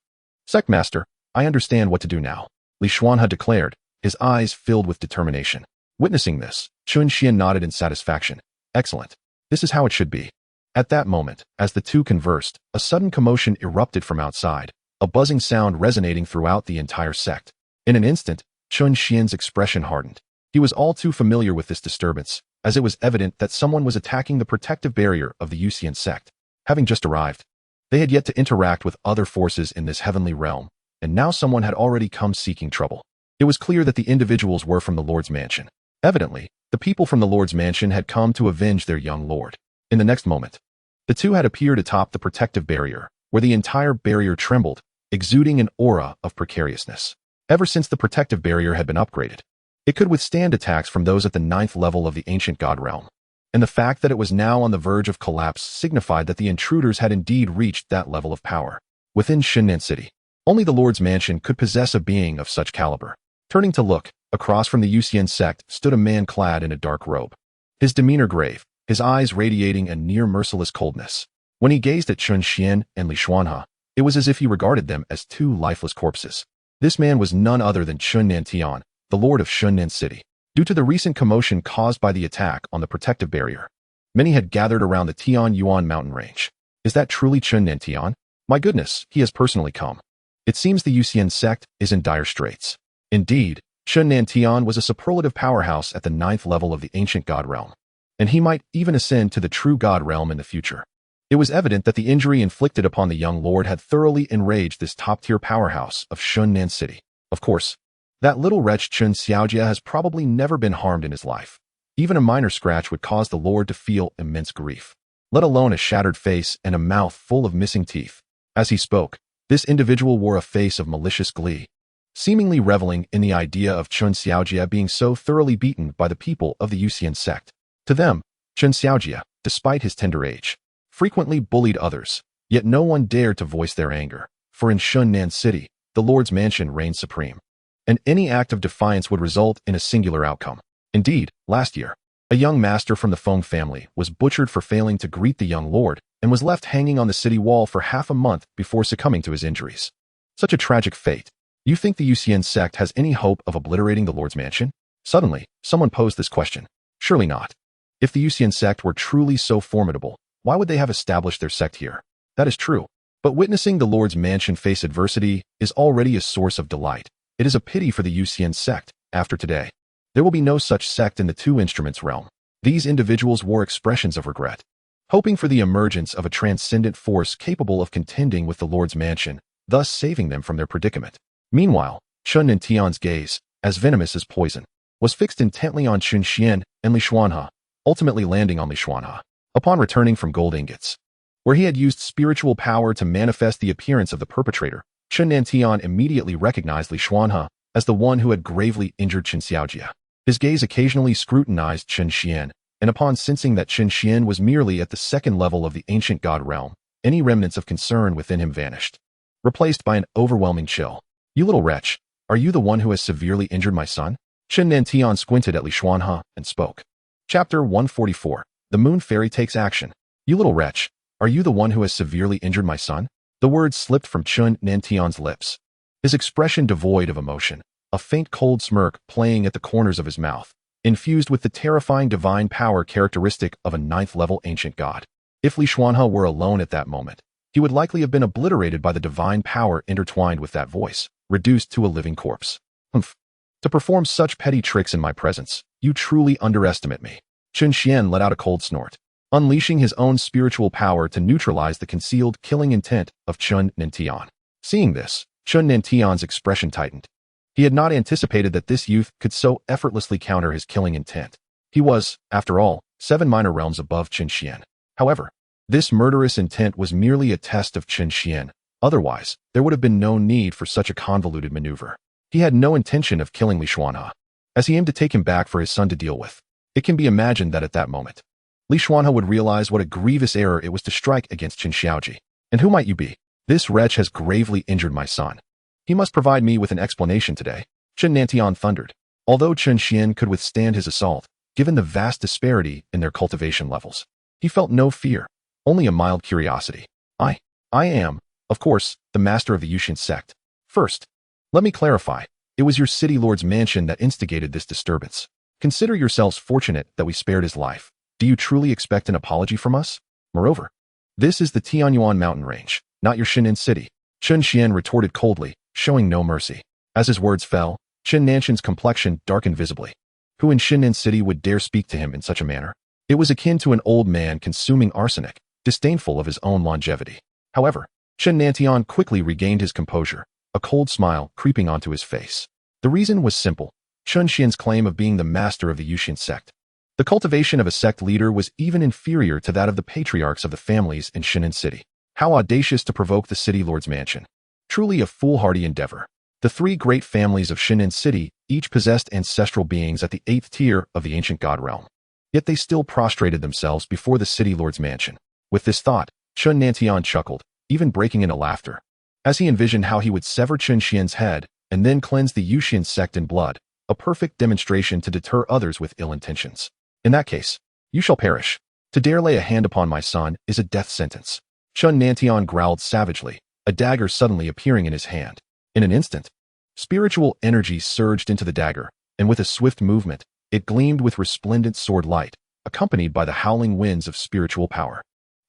Sectmaster, I understand what to do now, Li Xuanhe declared, his eyes filled with determination. Witnessing this, Chen Xian nodded in satisfaction. Excellent. This is how it should be. At that moment, as the two conversed, a sudden commotion erupted from outside, a buzzing sound resonating throughout the entire sect. In an instant, Chen Xuan's expression hardened. He was all too familiar with this disturbance, as it was evident that someone was attacking the protective barrier of the Yusian sect. Having just arrived, they had yet to interact with other forces in this heavenly realm, and now someone had already come seeking trouble. It was clear that the individuals were from the Lord's mansion. Evidently, the people from the Lord's mansion had come to avenge their young lord. In the next moment, the two had appeared atop the protective barrier, where the entire barrier trembled, exuding an aura of precariousness. Ever since the protective barrier had been upgraded, it could withstand attacks from those at the 9th level of the ancient god realm. And the fact that it was now on the verge of collapse signified that the intruders had indeed reached that level of power. Within Xianxian City, only the Lord's mansion could possess a being of such caliber. Turning to look, across from the Yusian sect stood a man clad in a dark robe. His demeanor grave, his eyes radiating a near-merciless coldness. When he gazed at Chen Xuan and Liyang, it was as if he regarded them as two lifeless corpses. This man was none other than Chen Xuan, the Lord of Xianxian City. Due to the recent commotion caused by the attack on the protective barrier, many had gathered around the Tianyuan mountain range. Is that truly Chen Xuan? My goodness, he has personally come. It seems the Yusian sect is in dire straits. Indeed, Chen Xuan was a superlative powerhouse at the 9th level of the ancient god realm, and he might even ascend to the true god realm in the future. It was evident that the injury inflicted upon the young lord had thoroughly enraged this top-tier powerhouse of Xianxian City. Of course, that little wretch xianxiaaudiobooks has probably never been harmed in his life. Even a minor scratch would cause the lord to feel immense grief, let alone a shattered face and a mouth full of missing teeth. As he spoke, this individual wore a face of malicious glee, seemingly reveling in the idea of xianxiaaudiobooks being so thoroughly beaten by the people of the Yusian sect. To them, xianxiaaudiobooks, despite his tender age, frequently bullied others, yet no one dared to voice their anger, for in Xianxian City, the Lord's mansion reigned supreme, and any act of defiance would result in a singular outcome. Indeed, last year, a young master from the Feng family was butchered for failing to greet the young lord and was left hanging on the city wall for half a month before succumbing to his injuries. Such a tragic fate. You think the Yusian sect has any hope of obliterating the Lord's mansion? Suddenly, someone posed this question. Surely not. If the Yusian sect were truly so formidable, why would they have established their sect here? That is true. But witnessing the Lord's mansion face adversity is already a source of delight. It is a pity for the Yusian sect. After today, there will be no such sect in the Two Instruments realm. These individuals wore expressions of regret, hoping for the emergence of a transcendent force capable of contending with the Lord's mansion, thus saving them from their predicament. Meanwhile, Chen Xuan's gaze, as venomous as poison, was fixed intently on Chen Xuan and Liyang, ultimately landing on Liyang. Upon returning from gold ingots, where he had used spiritual power to manifest the appearance of the perpetrator, Chen Xuan immediately recognized Liyang as the one who had gravely injured xianxiaaudiobooks. His gaze occasionally scrutinized Chen Xuan, and upon sensing that Chen Xuan was merely at the 2nd level of the ancient god realm, any remnants of concern within him vanished, replaced by an overwhelming chill. You little wretch, are you the one who has severely injured my son? Chen Xuan squinted at Liyang and spoke. Chapter 144. The Moon Fairy Takes Action. You little wretch, are you the one who has severely injured my son? The words slipped from Chen Xuan's lips, his expression devoid of emotion, a faint cold smirk playing at the corners of his mouth, infused with the terrifying divine power characteristic of a 9th-level ancient god. If Liyang were alone at that moment, he would likely have been obliterated by the divine power intertwined with that voice, reduced to a living corpse. Humph. To perform such petty tricks in my presence, you truly underestimate me. Chen Xuan let out a cold snort, unleashing his own spiritual power to neutralize the concealed killing intent of Chen Xuan. Seeing this, Chen Xuan's expression tightened. He had not anticipated that this youth could so effortlessly counter his killing intent. He was, after all, 7 minor realms above Chen Xuan. However, this murderous intent was merely a test of Chen Xuan. Otherwise, there would have been no need for such a convoluted maneuver. He had no intention of killing Liyang, as he aimed to take him back for his son to deal with. It can be imagined that at that moment, Liyang would realize what a grievous error it was to strike against xianxiaaudiobooks. And who might you be? This wretch has gravely injured my son. He must provide me with an explanation today. Chen Xuan thundered. Although Chen Xuan could withstand his assault, given the vast disparity in their cultivation levels, he felt no fear, only a mild curiosity. I am, of course, the master of the Yusian sect. First, let me clarify. It was your city lord's mansion that instigated this disturbance. Consider yourselves fortunate that we spared his life. Do you truly expect an apology from us? Moreover, this is the Tianyuan mountain range, not your Xianxian city. Chen Xuan retorted coldly, showing no mercy. As his words fell, Chen Nanxian's complexion darkened visibly. Who in Shinan City would dare speak to him in such a manner? It was akin to an old man consuming arsenic, disdainful of his own longevity. However, Chen Nantian quickly regained his composure, a cold smile creeping onto his face. The reason was simple: Chen Xian's claim of being the master of the Yusian sect. The cultivation of a sect leader was even inferior to that of the patriarchs of the families in Shinan City. How audacious to provoke the city lord's mansion. Truly a foolhardy endeavor. The three great families of Shinan City each possessed ancestral beings at the 8th tier of the ancient god realm. Yet they still prostrated themselves before the city lord's mansion. With this thought, Chen Nantian chuckled, even breaking into laughter. As he envisioned how he would sever Chen Xian's head and then cleanse the Yusian sect in blood, a perfect demonstration to deter others with ill intentions. In that case, you shall perish. To dare lay a hand upon my son is a death sentence. Chen Nantian growled savagely, a dagger suddenly appearing in his hand. In an instant, spiritual energy surged into the dagger, and with a swift movement, it gleamed with resplendent sword light, accompanied by the howling winds of spiritual power.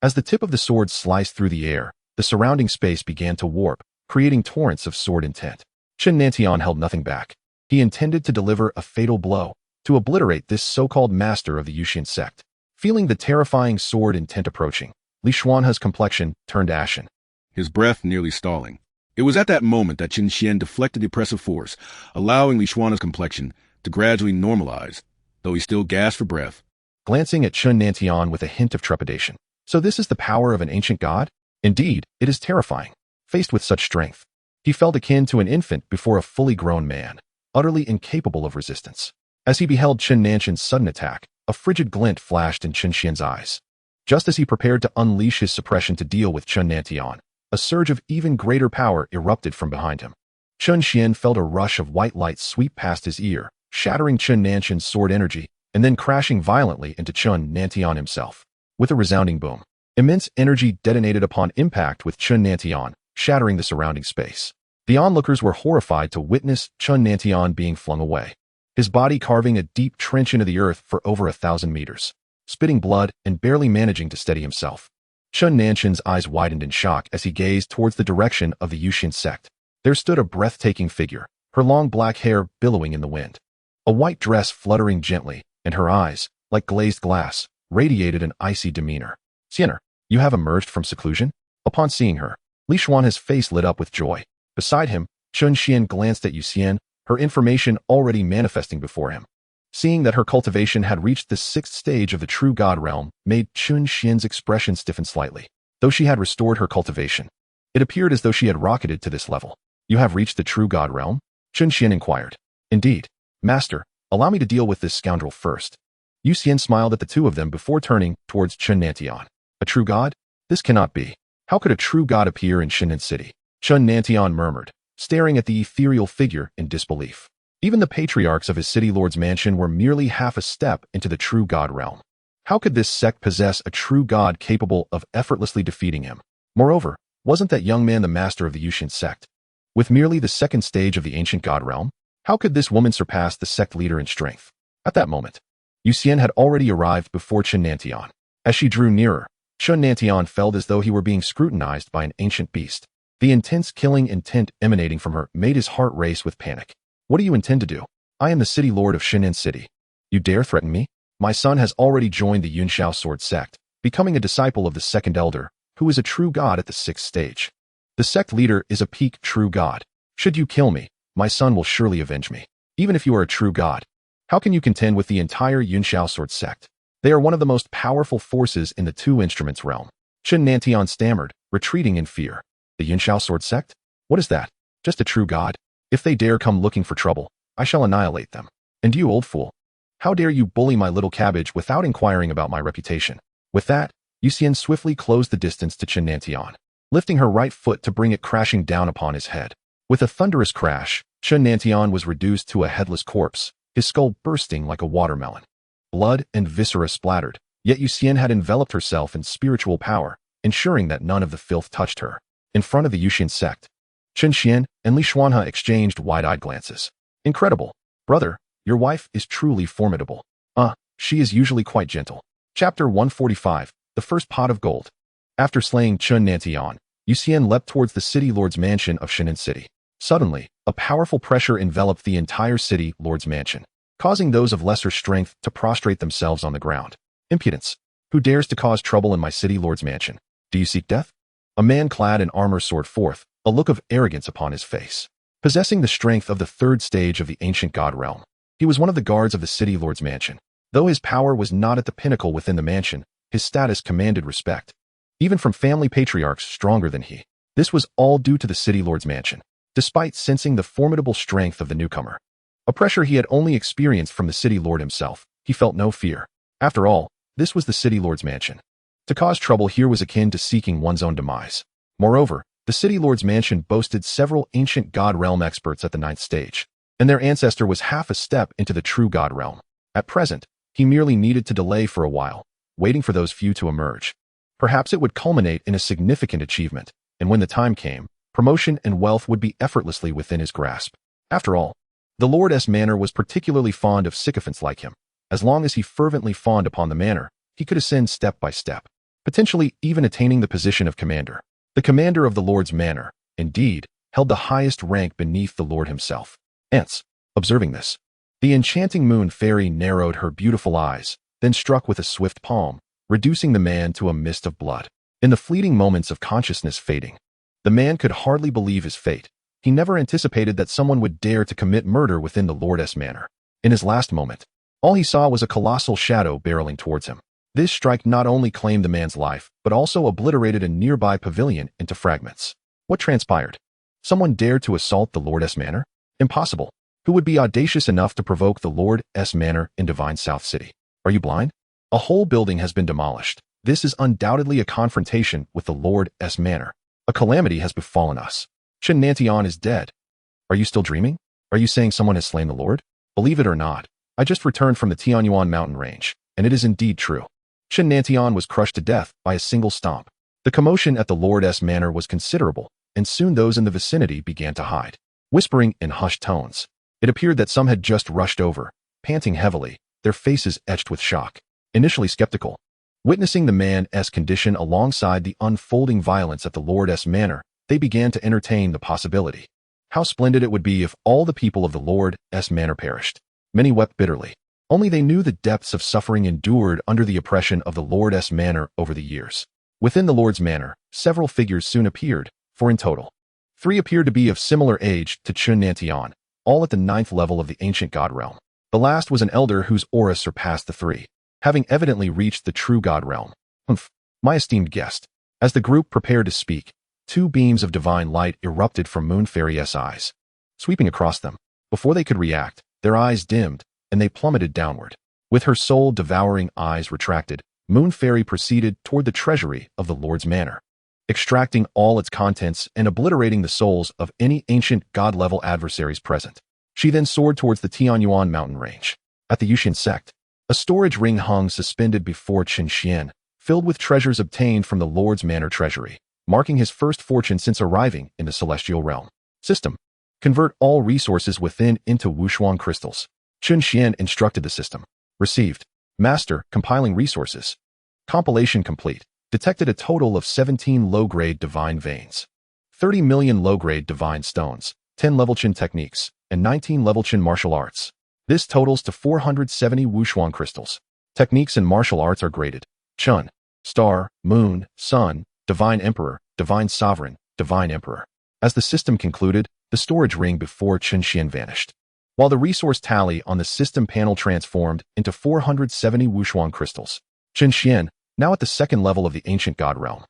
As the tip of the sword sliced through the air, the surrounding space began to warp, creating torrents of sword intent. Chen Nantian held nothing back. He intended to deliver a fatal blow, to obliterate this so-called master of the Yusian sect. Feeling the terrifying sword intent approaching, Li Xuanha's complexion turned ashen, his breath nearly stalling. It was at that moment that Chen Xian deflected the oppressive force, allowing Li Xuanha's complexion to gradually normalize, though he still gasped for breath. Glancing at Chen Nantian with a hint of trepidation. So this is the power of an ancient god? Indeed, it is terrifying. Faced with such strength, he felt akin to an infant before a fully grown man, utterly incapable of resistance. As he beheld Chen Nanxian's sudden attack, a frigid glint flashed in Chen Xian's eyes. Just as he prepared to unleash his suppression to deal with Chen Nantian, a surge of even greater power erupted from behind him. Chen Xian felt a rush of white light sweep past his ear, shattering Chen Nanxian's sword energy, and then crashing violently into Chen Nantian himself. With a resounding boom, immense energy detonated upon impact with Chen Nantian, shattering the surrounding space. The onlookers were horrified to witness Chen Nantian being flung away, his body carving a deep trench into the earth for over 1,000 meters, spitting blood and barely managing to steady himself. Chen Nanxian's eyes widened in shock as he gazed towards the direction of the Yusian sect. There stood a breathtaking figure, her long black hair billowing in the wind, a white dress fluttering gently, and her eyes, like glazed glass, radiated an icy demeanor. "Xianer, you have emerged from seclusion?" Upon seeing her, Li Xuanha's face lit up with joy. Beside him, Chen Xian glanced at Yusian, her information already manifesting before him. Seeing that her cultivation had reached the 6th stage of the true god realm made Chen Xian's expression stiffen slightly. Though she had restored her cultivation, it appeared as though she had rocketed to this level. "You have reached the true god realm?" Chen Xian inquired. "Indeed. Master, allow me to deal with this scoundrel first." Yusian smiled at the two of them before turning towards Chen Nantian. "A true god? This cannot be. How could a true god appear in Shinan City?" Chen Nantian murmured, staring at the ethereal figure in disbelief. Even the patriarchs of his city lord's mansion were merely half a step into the true god realm. How could this sect possess a true god capable of effortlessly defeating him? Moreover, wasn't that young man the master of the Yusian sect? With merely the 2nd stage of the ancient god realm, how could this woman surpass the sect leader in strength? At that moment, Yusian had already arrived before Chen Nantian. As she drew nearer, Chen Nantian felt as though he were being scrutinized by an ancient beast. The intense killing intent emanating from her made his heart race with panic. "What do you intend to do? I am the city lord of Shinan City. You dare threaten me? My son has already joined the Yunxiao sword sect, becoming a disciple of the 2nd elder, who is a true god at the 6th stage. The sect leader is a peak true god. Should you kill me, my son will surely avenge me. Even if you are a true god, how can you contend with the entire Yunxiao sword sect? They are one of the most powerful forces in the two instruments realm." Chen Nantian stammered, retreating in fear. "The Yunxiao sword sect? What is that? Just a true god? If they dare come looking for trouble, I shall annihilate them. And you, old fool, how dare you bully my little cabbage without inquiring about my reputation?" With that, Yusian swiftly closed the distance to Chen Nantian, lifting her right foot to bring it crashing down upon his head. With a thunderous crash, Chen Nantian was reduced to a headless corpse, his skull bursting like a watermelon. Blood and viscera splattered, yet Yusian had enveloped herself in spiritual power, ensuring that none of the filth touched her. In front of the Yusian sect, Chen Xian and Li Xuanha exchanged wide-eyed glances. "Incredible. Brother, your wife is truly formidable. She is usually quite gentle." Chapter 145, The First Pot of Gold. After slaying Chen Nantian, Yusian leapt towards the city lord's mansion of Shinan City. Suddenly, a powerful pressure enveloped the entire city lord's mansion, causing those of lesser strength to prostrate themselves on the ground. Impudence! Who dares to cause trouble in my city lord's mansion? Do you seek death? A man clad in armor soared forth, a look of arrogance upon his face. Possessing the strength of the third stage of the ancient god realm, he was one of the guards of the city lord's mansion. Though his power was not at the pinnacle within the mansion, his status commanded respect, even from family patriarchs stronger than he. This was all due to the city lord's mansion, despite sensing the formidable strength of the newcomer. A pressure he had only experienced from the city lord himself, he felt no fear. After all, this was the city lord's mansion. To cause trouble here was akin to seeking one's own demise. Moreover, the city lord's mansion boasted several ancient god realm experts at the 9th stage, and their ancestor was half a step into the true god realm. At present, he merely needed to delay for a while, waiting for those few to emerge. Perhaps it would culminate in a significant achievement, and when the time came, promotion and wealth would be effortlessly within his grasp. After all, the Lord Manor was particularly fond of sycophants like him. As long as he fervently fawned upon the manor, he could ascend step by step, potentially even attaining the position of commander. The commander of the Lord's Manor, indeed, held the highest rank beneath the Lord himself. Hence, observing this, the enchanting moon fairy narrowed her beautiful eyes, then struck with a swift palm, reducing the man to a mist of blood. In the fleeting moments of consciousness fading, the man could hardly believe his fate. He never anticipated that someone would dare to commit murder within the Lord's Manor. In his last moment, all he saw was a colossal shadow barreling towards him. This strike not only claimed the man's life, but also obliterated a nearby pavilion into fragments. What transpired? Someone dared to assault the Lord's Manor? Impossible. Who would be audacious enough to provoke the Lord's Manor in Divine South City? Are you blind? A whole building has been demolished. This is undoubtedly a confrontation with the Lord's Manor. A calamity has befallen us. Chen Xuan is dead. Are you still dreaming? Are you saying someone has slain the Lord? Believe it or not, I just returned from the Tianyuan mountain range, and it is indeed true. Chen Xuan was crushed to death by a single stomp. The commotion at the Lord's Manor was considerable, and soon those in the vicinity began to hide, whispering in hushed tones. It appeared that some had just rushed over, panting heavily, their faces etched with shock. Initially skeptical, witnessing the man's condition alongside the unfolding violence at the Lord's Manor, they began to entertain the possibility. How splendid it would be if all the people of the Lord's Manor perished. Many wept bitterly. Only they knew the depths of suffering endured under the oppression of the Lord's Manor over the years. Within the Lord's Manor, several figures soon appeared, for in total, 3 appeared to be of similar age to Chen Xuan, all at the 9th level of the ancient god realm. The last was an elder whose aura surpassed the 3, having evidently reached the true god realm. Humph, my esteemed guest. As the group prepared to speak, 2 beams of divine light erupted from Moon Fairy's eyes, sweeping across them. Before they could react, their eyes dimmed, and they plummeted downward. With her soul-devouring eyes retracted, Moon Fairy proceeded toward the treasury of the Lord's Manor, extracting all its contents and obliterating the souls of any ancient god-level adversaries present. She then soared towards the Tianyuan mountain range. At the Yusian Sect, a storage ring hung suspended before Chen Xuan, filled with treasures obtained from the Lord's Manor treasury, marking his first fortune since arriving in the celestial realm. System: convert all resources within into Wushuang crystals. Chen Xuan instructed the system. Received. Master, compiling resources. Compilation complete. Detected a total of 17 low-grade divine veins, 30 million low-grade divine stones, 10 level Chen techniques, and 19 level Chen martial arts. This totals to 470 Wushuang crystals. Techniques and martial arts are graded: Chun, Star, Moon, Sun, Divine Emperor, Divine Sovereign, Divine Emperor. As the system concluded, the storage ring before Chen Xuan vanished, while the resource tally on the system panel transformed into 470 Wushuang crystals. Chen Xuan, now at the 2nd level of the ancient god realm,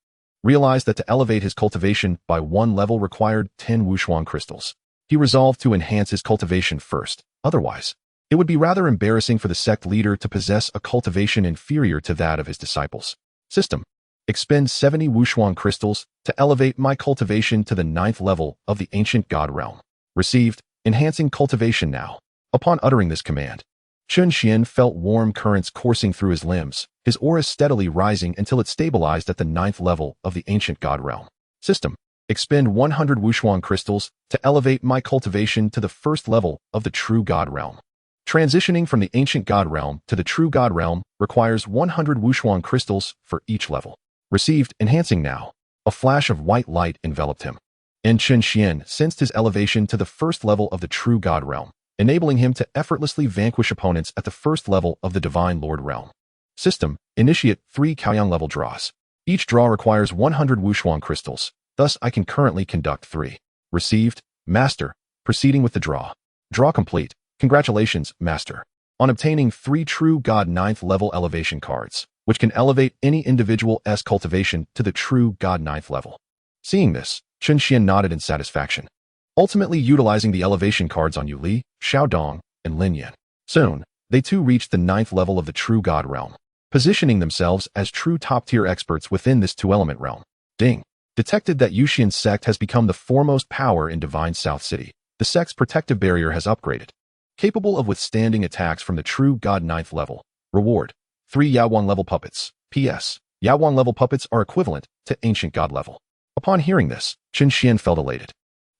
realized that to elevate his cultivation by 1 level required 10 Wushuang crystals. He resolved to enhance his cultivation first, otherwise, it would be rather embarrassing for the sect leader to possess a cultivation inferior to that of his disciples. System: expend 70 Wushuang crystals to elevate my cultivation to the 9th level of the ancient god realm. Received. Enhancing cultivation now. Upon uttering this command, Chen Xuan felt warm currents coursing through his limbs, his aura steadily rising until it stabilized at the 9th level of the ancient god realm. System: expend 100 Wushuang crystals to elevate my cultivation to the 1st level of the true god realm. Transitioning from the ancient god realm to the true god realm requires 100 Wushuang crystals for each level. Received. Enhancing now. A flash of white light enveloped him. and Chen Xuan sensed his elevation to the first level of the true God realm, enabling him to effortlessly vanquish opponents at the first level of the Divine Lord realm. System: Initiate 3 Caoyang level draws. Each draw requires 100 Wuxuan crystals, thus I can currently conduct 3. Received: Master. Proceeding with the draw. Draw complete. Congratulations, Master, on obtaining 3 true God 9th level elevation cards, which can elevate any individual's cultivation to the true God 9th level. Seeing this, Chen Xuan nodded in satisfaction, ultimately utilizing the elevation cards on Yu Li, Xiao Dong, and Lin Yan. Soon, they too reached the 9th level of the true God realm, positioning themselves as true top-tier experts within this two-element realm. Ding. Detected that Yusian sect has become the foremost power in Divine South City. The sect's protective barrier has upgraded, capable of withstanding attacks from the true God 9th level. Reward: 3 Yaoguang level puppets. P.S. Yaoguang level puppets are equivalent to ancient God level. Upon hearing this, Chen Xuan felt elated.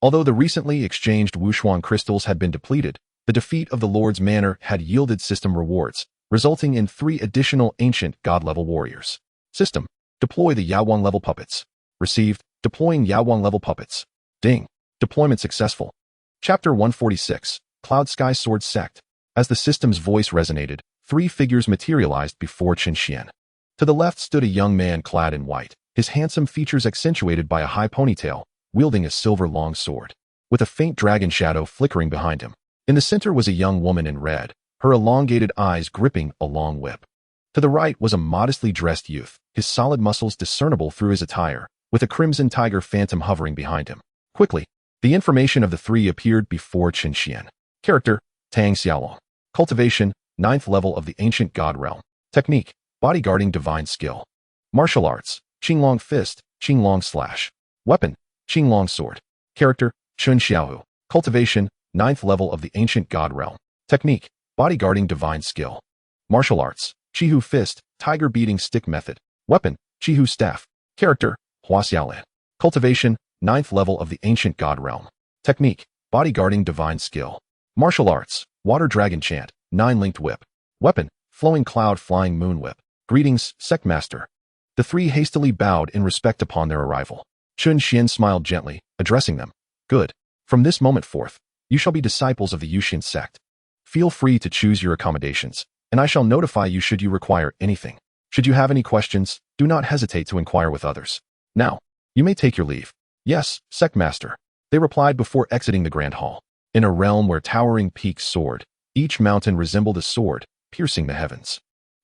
Although the recently exchanged Wuxuan crystals had been depleted, the defeat of the Lord's Manor had yielded system rewards, resulting in 3 additional ancient God level warriors. System: Deploy the Yaoguang level puppets. Received: Deploying Yaoguang level puppets. Ding. Deployment successful. Chapter 146, Cloud Sky Sword Sect. As the system's voice resonated, 3 figures materialized before Chen Xuan. To the left stood a young man clad in white, his handsome features accentuated by a high ponytail, wielding a silver long sword, with a faint dragon shadow flickering behind him. In the center was a young woman in red, her elongated eyes gripping a long whip. To the right was a modestly dressed youth, his solid muscles discernible through his attire, with a crimson tiger phantom hovering behind him. Quickly, the information of the 3 appeared before Chen Xuan. Character: Tang Xiaolong. Cultivation: 9th level of the Ancient God Realm. Technique: Bodyguarding Divine Skill. Martial Arts: Qinglong Fist, Qinglong Slash. Weapon: Qinglong Sword. Character: Chun Xiaohu. Cultivation: 9th level of the Ancient God Realm. Technique: Bodyguarding Divine Skill. Martial Arts: Chihu Fist, Tiger Beating Stick Method. Weapon: Chihu Staff. Character: Hua Xiaolin. Cultivation: 9th level of the Ancient God Realm. Technique: Bodyguarding Divine Skill. Martial Arts: Water Dragon Chant, 9-linked whip. Weapon: Flowing Cloud Flying Moon Whip. Greetings, Sect Master. The 3 hastily bowed in respect upon their arrival. Chen Xuan smiled gently, addressing them. Good. From this moment forth, you shall be disciples of the Yusian sect. Feel free to choose your accommodations, and I shall notify you should you require anything. Should you have any questions, do not hesitate to inquire with others. Now, you may take your leave. Yes, Sect Master, they replied before exiting the Grand Hall. In a realm where towering peaks soared, each mountain resembled a sword, piercing the heavens.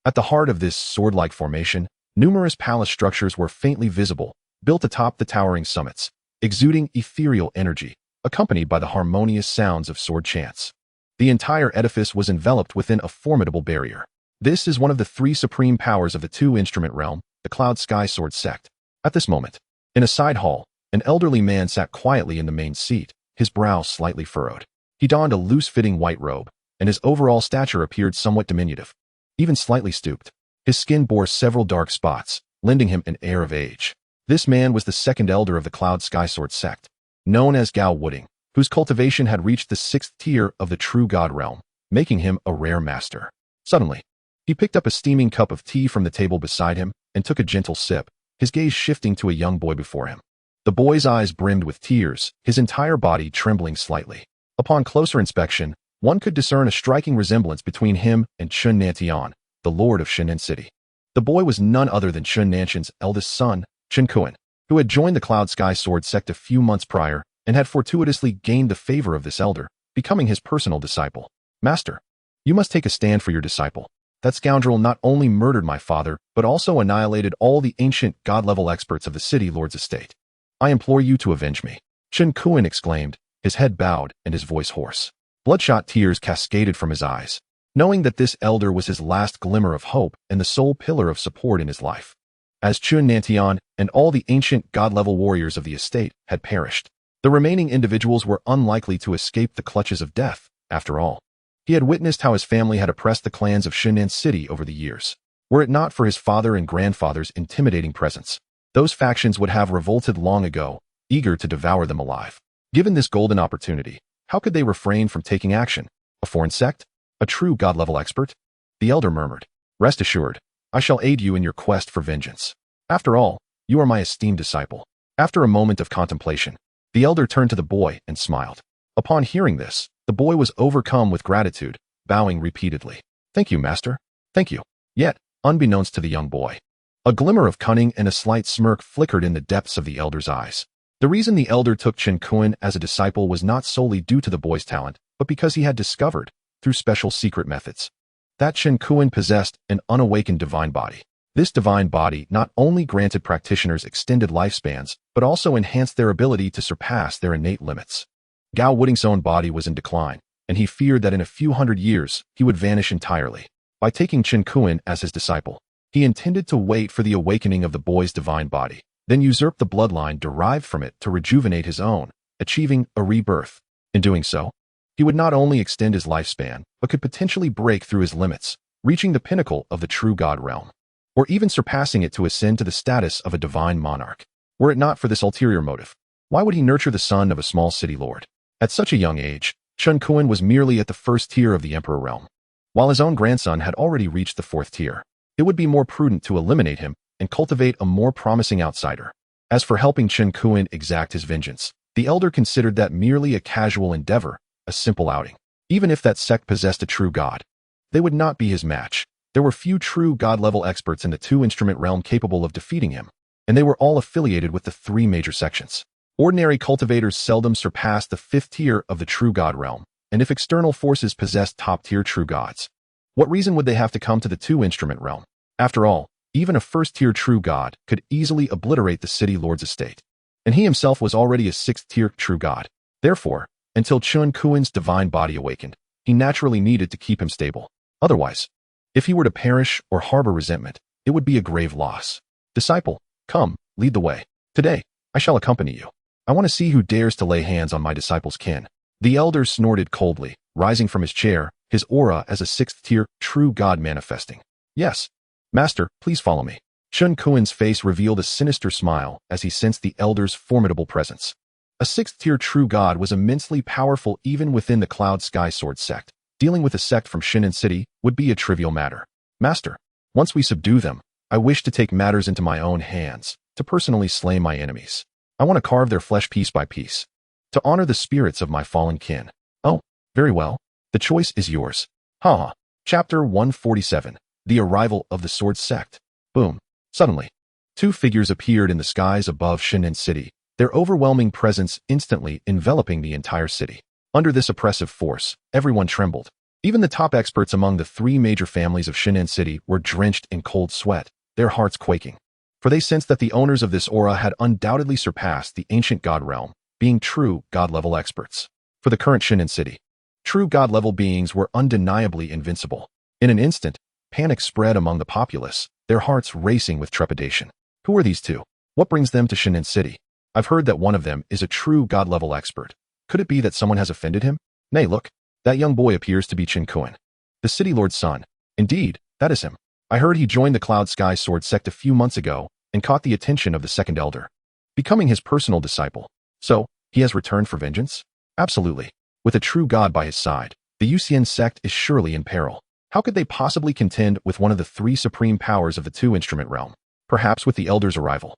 At the heart of this sword-like formation, numerous palace structures were faintly visible, built atop the towering summits, exuding ethereal energy, accompanied by the harmonious sounds of sword chants. The entire edifice was enveloped within a formidable barrier. This is one of the 3 supreme powers of the 2-instrument realm, the Cloud Sky Sword Sect. At this moment, in a side hall, an elderly man sat quietly in the main seat, his brow slightly furrowed. He donned a loose-fitting white robe, and his overall stature appeared somewhat diminutive, even slightly stooped. His skin bore several dark spots, lending him an air of age. This man was the 2nd elder of the Cloud Sky Sword Sect, known as Gao Wooding, whose cultivation had reached the 6th tier of the true God realm, making him a rare master. Suddenly, he picked up a steaming cup of tea from the table beside him and took a gentle sip, his gaze shifting to a young boy before him. The boy's eyes brimmed with tears, his entire body trembling slightly. Upon closer inspection, one could discern a striking resemblance between him and Chun Nantian, the lord of Shenan City. The boy was none other than Chun Nanshan's eldest son, Chen Xuan, who had joined the Cloud Sky Sword Sect a few months prior and had fortuitously gained the favor of this elder, becoming his personal disciple. Master, you must take a stand for your disciple. That scoundrel not only murdered my father, but also annihilated all the ancient God-level experts of the city lord's estate. I implore you to avenge me. Chen Xuan exclaimed, his head bowed and his voice hoarse. Bloodshot tears cascaded from his eyes, knowing that this elder was his last glimmer of hope and the sole pillar of support in his life. As Chun Nantian and all the ancient God-level warriors of the estate had perished, the remaining individuals were unlikely to escape the clutches of death, after all. He had witnessed how his family had oppressed the clans of Shenan City over the years. Were it not for his father and grandfather's intimidating presence, those factions would have revolted long ago, eager to devour them alive. Given this golden opportunity, how could they refrain from taking action? A foreign sect? A true God-level expert? The elder murmured. Rest assured, I shall aid you in your quest for vengeance. After all, you are my esteemed disciple. After a moment of contemplation, The elder turned to the boy and smiled. Upon hearing this, the boy was overcome with gratitude, bowing repeatedly. Thank you, master. Thank you. Yet, unbeknownst to the young boy, a glimmer of cunning and a slight smirk flickered in the depths of the elder's eyes. The reason the elder took Chen Xuan as a disciple was not solely due to the boy's talent, but because he had discovered, through special secret methods, that Chen Xuan possessed an unawakened divine body. This divine body not only granted practitioners extended lifespans, but also enhanced their ability to surpass their innate limits. Gao Wuting's own body was in decline, and he feared that in a few hundred years he would vanish entirely. By taking Chen Xuan as his disciple, he intended to wait for the awakening of the boy's divine body, then usurp the bloodline derived from it to rejuvenate his own, achieving a rebirth. In doing so, he would not only extend his lifespan, but could potentially break through his limits, reaching the pinnacle of the true God realm, or even surpassing it to ascend to the status of a divine monarch. Were it not for this ulterior motive, why would he nurture the son of a small city lord? At such a young age, Chen Xuan was merely at the first tier of the emperor realm, while his own grandson had already reached the fourth tier. It would be more prudent to eliminate him and cultivate a more promising outsider. As for helping Chen Xuan exact his vengeance, the elder considered that merely a casual endeavor, a simple outing. Even if that sect possessed a true god, they would not be his match. There were few true god-level experts in the two-instrument realm capable of defeating him, and they were all affiliated with the three major sections. Ordinary cultivators seldom surpass the fifth tier of the true god realm, and if external forces possessed top-tier true gods, what reason would they have to come to the two-instrument realm? After all, even a first-tier true god could easily obliterate the city lord's estate, and he himself was already a sixth-tier true god. Therefore, until Chen Xuan's divine body awakened, he naturally needed to keep him stable. Otherwise, if he were to perish or harbor resentment, it would be a grave loss. Disciple, come, lead the way. Today, I shall accompany you. I want to see who dares to lay hands on my disciple's kin. The elder snorted coldly, rising from his chair, his aura as a sixth-tier true god manifesting. Yes, master, please follow me. Chen Xuan's face revealed a sinister smile as he sensed the elder's formidable presence. A sixth-tier true god was immensely powerful even within the Cloud Sky Sword sect. Dealing with a sect from Xinan City would be a trivial matter. Master, once we subdue them, I wish to take matters into my own hands, to personally slay my enemies. I want to carve their flesh piece by piece, to honor the spirits of my fallen kin. Oh, very well. The choice is yours. Ha. Chapter 147. The Arrival of the Sword Sect. Boom. Suddenly, two figures appeared in the skies above Xinan City, their overwhelming presence instantly enveloping the entire city. Under this oppressive force, everyone trembled. Even the top experts among the three major families of Xinan City were drenched in cold sweat, their hearts quaking. For they sensed that the owners of this aura had undoubtedly surpassed the ancient god realm, being true god-level experts. For the current Xinan City, true god-level beings were undeniably invincible. In an instant, panic spread among the populace, their hearts racing with trepidation. Who are these two? What brings them to Xinan City? I've heard that one of them is a true god-level expert. Could it be that someone has offended him? Nay, look, that young boy appears to be Chen Xuan, the city lord's son. Indeed, that is him. I heard he joined the Cloud Sky Sword sect a few months ago and caught the attention of the second elder, becoming his personal disciple. So, he has returned for vengeance? Absolutely. With a true god by his side, the Yusian sect is surely in peril. How could they possibly contend with one of the three supreme powers of the two-instrument realm? Perhaps with the elder's arrival,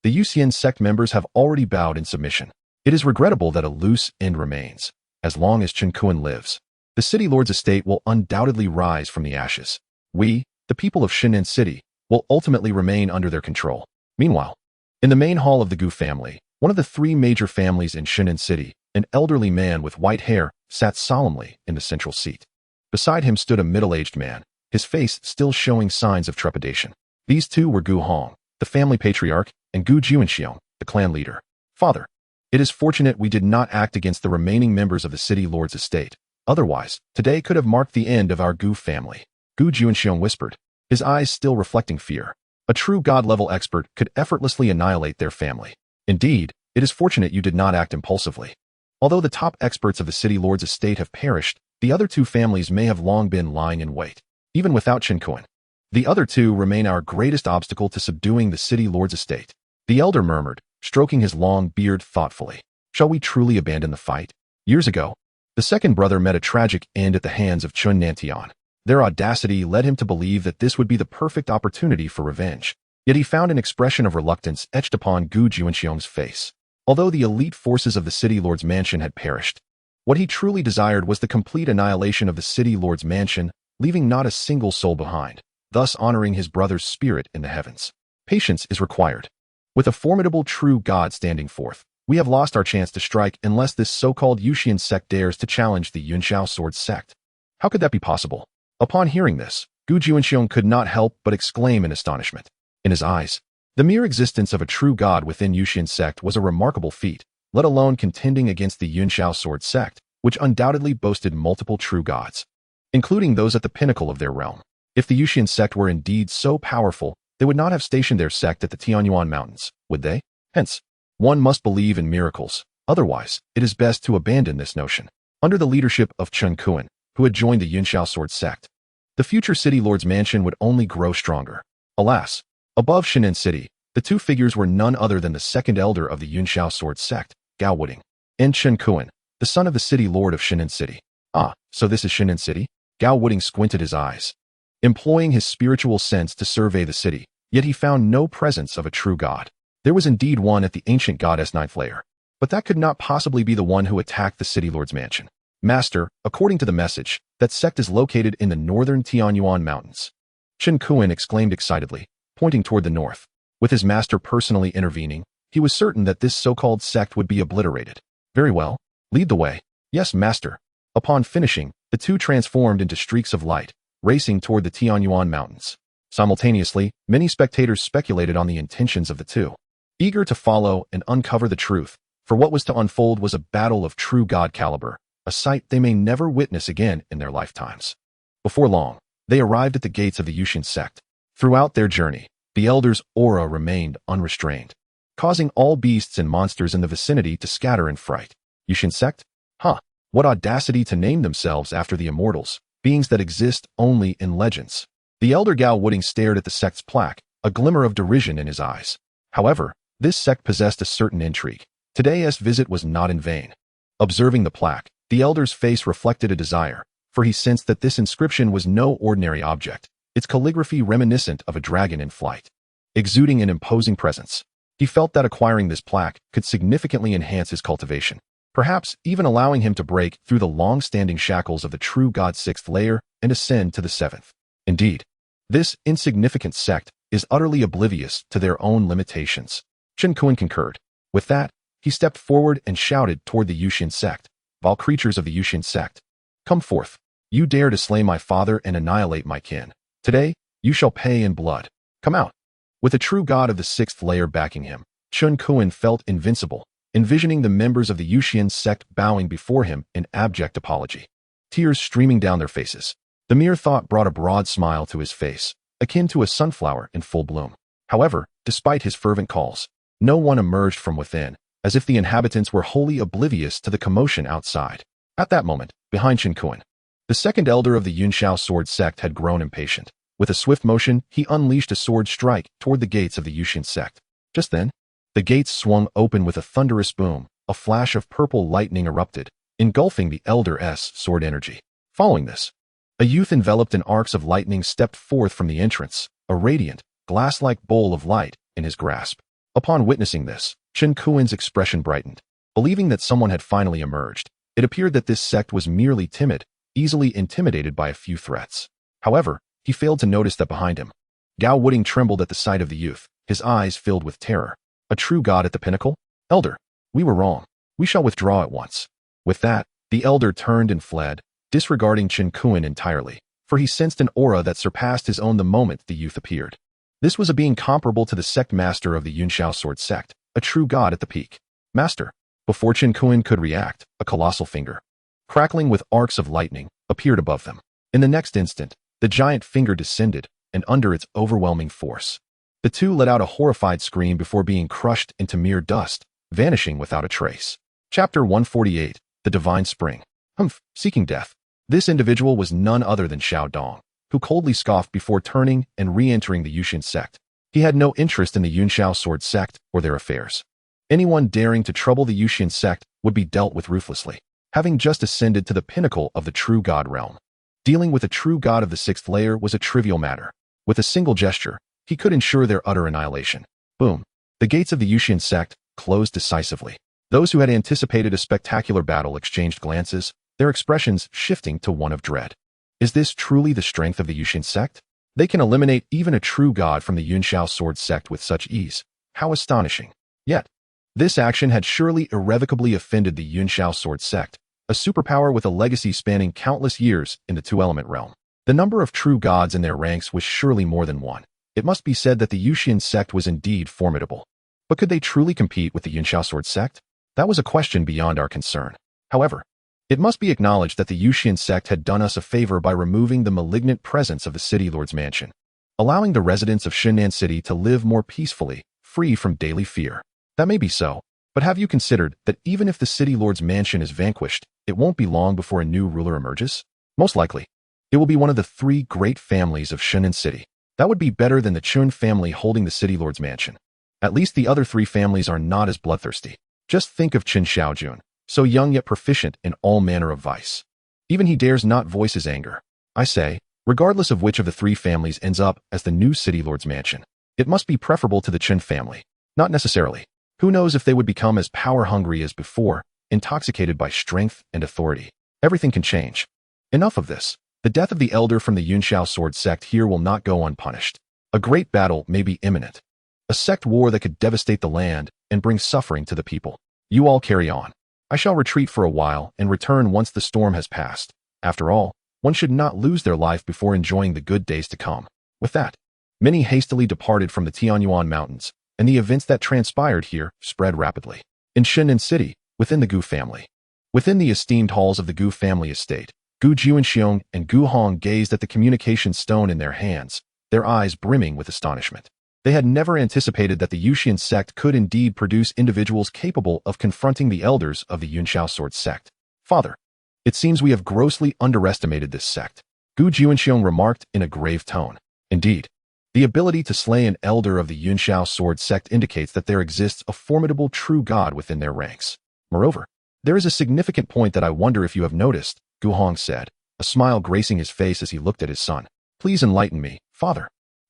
the Yusian sect members have already bowed in submission. It is regrettable that a loose end remains. As long as Chen Xuan lives, the city lord's estate will undoubtedly rise from the ashes. We, the people of Xinan City, will ultimately remain under their control. Meanwhile, in the main hall of the Gu family, one of the three major families in Xinan City, an elderly man with white hair sat solemnly in the central seat. Beside him stood a middle-aged man, his face still showing signs of trepidation. These two were Gu Hong, the family patriarch, and Gu Juanxiong, the clan leader. Father, it is fortunate we did not act against the remaining members of the city lord's estate. Otherwise, today could have marked the end of our Gu family. Gu Juanxiong whispered, his eyes still reflecting fear. A true god-level expert could effortlessly annihilate their family. Indeed, it is fortunate you did not act impulsively. Although the top experts of the city lord's estate have perished, the other two families may have long been lying in wait. Even without Chen Xuan, the other two remain our greatest obstacle to subduing the city lord's estate. The elder murmured, stroking his long beard thoughtfully. Shall we truly abandon the fight? Years ago, the second brother met a tragic end at the hands of Chun Nantian. Their audacity led him to believe that this would be the perfect opportunity for revenge. Yet he found an expression of reluctance etched upon Gu Juanxiong's face. Although the elite forces of the City Lord's mansion had perished, what he truly desired was the complete annihilation of the City Lord's mansion, leaving not a single soul behind, thus honoring his brother's spirit in the heavens. Patience is required. With a formidable true god standing forth, we have lost our chance to strike unless this so-called Yusian sect dares to challenge the Yunxiao sword sect. How could that be possible? Upon hearing this, Gu Juanxiong could not help but exclaim in astonishment. In his eyes, the mere existence of a true god within Yusian sect was a remarkable feat, let alone contending against the Yunxiao sword sect, which undoubtedly boasted multiple true gods, including those at the pinnacle of their realm. If the Yusian sect were indeed so powerful, they would not have stationed their sect at the Tianyuan Mountains, would they? Hence, one must believe in miracles, otherwise, it is best to abandon this notion. Under the leadership of Chen Xuan, who had joined the Yunxiao sword sect, the future City Lord's mansion would only grow stronger. Alas, above Shinan City, the two figures were none other than the second elder of the Yunxiao sword sect, Gao Wuding, and Chen Xuan, the son of the City Lord of Shinan City. Ah, so this is Shinan City? Gao Wuding squinted his eyes, employing his spiritual sense to survey the city, yet he found no presence of a true god. There was indeed one at the ancient goddess ninth layer, but that could not possibly be the one who attacked the City Lord's mansion. Master, according to the message, that sect is located in the northern Tianyuan Mountains. Chen Xuan exclaimed excitedly, pointing toward the north. With his master personally intervening, he was certain that this so-called sect would be obliterated. Very well, lead the way. Yes, master. Upon finishing, the two transformed into streaks of light, racing toward the Tianyuan Mountains. Simultaneously, many spectators speculated on the intentions of the two, eager to follow and uncover the truth, for what was to unfold was a battle of true god caliber, a sight they may never witness again in their lifetimes. Before long, they arrived at the gates of the Yusian sect. Throughout their journey, the elder's aura remained unrestrained, causing all beasts and monsters in the vicinity to scatter in fright. Yusian sect? Huh, what audacity to name themselves after the immortals, beings that exist only in legends. The elder Gao Wuding stared at the sect's plaque, a glimmer of derision in his eyes. However, this sect possessed a certain intrigue. Today's visit was not in vain. Observing the plaque, the elder's face reflected a desire, for he sensed that this inscription was no ordinary object, its calligraphy reminiscent of a dragon in flight, exuding an imposing presence. He felt that acquiring this plaque could significantly enhance his cultivation, perhaps even allowing him to break through the long-standing shackles of the true god's sixth layer and ascend to the seventh. Indeed, this insignificant sect is utterly oblivious to their own limitations. Chen Xuan concurred. With that, he stepped forward and shouted toward the Yusian sect. Vile creatures of the Yusian sect, come forth. You dare to slay my father and annihilate my kin. Today, you shall pay in blood. Come out. With a true god of the sixth layer backing him, Chen Xuan felt invincible, envisioning the members of the Yusian sect bowing before him in abject apology, tears streaming down their faces. The mere thought brought a broad smile to his face, akin to a sunflower in full bloom. However, despite his fervent calls, no one emerged from within, as if the inhabitants were wholly oblivious to the commotion outside. At that moment, behind Chen Xuan, the second elder of the Yunxiao sword sect had grown impatient. With a swift motion, he unleashed a sword strike toward the gates of the Yusian sect. Just then, the gates swung open with a thunderous boom. A flash of purple lightning erupted, engulfing the elder's sword energy. Following this, a youth enveloped in arcs of lightning stepped forth from the entrance, a radiant, glass-like bowl of light in his grasp. Upon witnessing this, Chen Xuan's expression brightened. Believing that someone had finally emerged, it appeared that this sect was merely timid, easily intimidated by a few threats. However, he failed to notice that behind him, Gao Wuding trembled at the sight of the youth, his eyes filled with terror. A true god at the pinnacle? Elder, we were wrong. We shall withdraw at once. With that, the elder turned and fled, disregarding Chen Xuan entirely, for he sensed an aura that surpassed his own the moment the youth appeared. This was a being comparable to the sect master of the Yunxiao sword sect, a true god at the peak. Master. Before Chen Xuan could react, a colossal finger, crackling with arcs of lightning, appeared above them. In the next instant, the giant finger descended, and under its overwhelming force, the two let out a horrified scream before being crushed into mere dust, vanishing without a trace. Chapter 148, The Divine Spring. Seeking death. This individual was none other than Xiao Dong, who coldly scoffed before turning and re-entering the Yusian sect. He had no interest in the Yunxiao sword sect or their affairs. Anyone daring to trouble the Yusian sect would be dealt with ruthlessly. Having just ascended to the pinnacle of the true god realm, dealing with a true god of the sixth layer was a trivial matter. With a single gesture, he could ensure their utter annihilation. Boom. The gates of the Yusian sect, closed decisively. Those who had anticipated a spectacular battle exchanged glances, their expressions shifting to one of dread. Is this truly the strength of the Yusian sect? They can eliminate even a true god from the Yunxiao sword sect with such ease. How astonishing. Yet, this action had surely irrevocably offended the Yunxiao sword sect, a superpower with a legacy spanning countless years in the two-element realm. The number of true gods in their ranks was surely more than one. It must be said that the Yusian sect was indeed formidable. But could they truly compete with the Yunxiao sword sect? That was a question beyond our concern. However, it must be acknowledged that the Yusian sect had done us a favor by removing the malignant presence of the city lord's mansion, allowing the residents of Shinnan City to live more peacefully, free from daily fear. That may be so, but have you considered that even if the city lord's mansion is vanquished, it won't be long before a new ruler emerges? Most likely, it will be one of the three great families of Shinnan City. That would be better than the Chun family holding the city lord's mansion. At least the other three families are not as bloodthirsty. Just think of Chen Xiaojun, so young yet proficient in all manner of vice. Even he dares not voice his anger. I say, regardless of which of the three families ends up as the new city lord's mansion, it must be preferable to the Chen family. Not necessarily. Who knows if they would become as power-hungry as before, intoxicated by strength and authority. Everything can change. Enough of this. The death of the elder from the Yunxiao sword sect here will not go unpunished. A great battle may be imminent. A sect war that could devastate the land and bring suffering to the people. You all carry on. I shall retreat for a while and return once the storm has passed. After all, one should not lose their life before enjoying the good days to come. With that, many hastily departed from the Tianyuan Mountains, and the events that transpired here spread rapidly. In Shinnan City, within the Gu family. Within the esteemed halls of the Gu family estate, Gu Juanxiong and Gu Hong gazed at the communication stone in their hands, their eyes brimming with astonishment. They had never anticipated that the Yusian sect could indeed produce individuals capable of confronting the elders of the Yunxiao sword sect. Father, it seems we have grossly underestimated this sect, Gu Juanxiong remarked in a grave tone. Indeed, the ability to slay an elder of the Yunxiao sword sect indicates that there exists a formidable true god within their ranks. Moreover, there is a significant point that I wonder if you have noticed, Gu Hong said, a smile gracing his face as he looked at his son. Please enlighten me, father.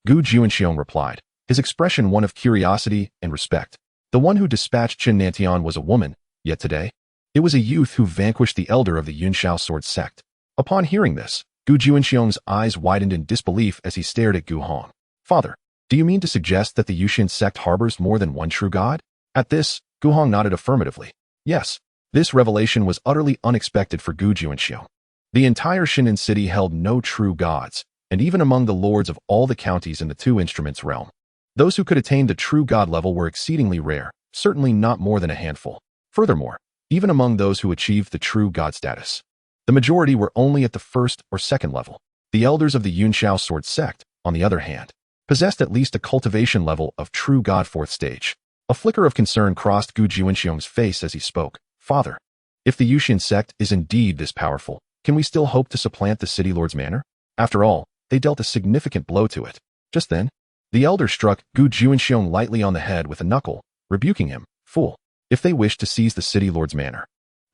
Gu Juanxiong replied, his expression one of curiosity and respect. The one who dispatched Chen Nantian was a woman, yet today, it was a youth who vanquished the elder of the Yunxiao sword sect. Upon hearing this, Gu Juanxiong's eyes widened in disbelief as he stared at Gu Hong. Father, do you mean to suggest that the Yusian sect harbors more than one true god? At this, Gu Hong nodded affirmatively. Yes, this revelation was utterly unexpected for Gu Juanxiong. The entire Shinnan city held no true gods, and even among the lords of all the counties in the two instruments realm, those who could attain the true god level were exceedingly rare, certainly not more than a handful. Furthermore, even among those who achieved the true god status, the majority were only at the first or second level. The elders of the Yunxiao sword sect, on the other hand, possessed at least a cultivation level of true god fourth stage. A flicker of concern crossed Gu Juanxiong's face as he spoke. Father, if the Yusian sect is indeed this powerful, can we still hope to supplant the city lord's manor? After all, they dealt a significant blow to it. Just then, the elder struck Gu Juanxiong lightly on the head with a knuckle, rebuking him. Fool, if they wished to seize the city lord's manor,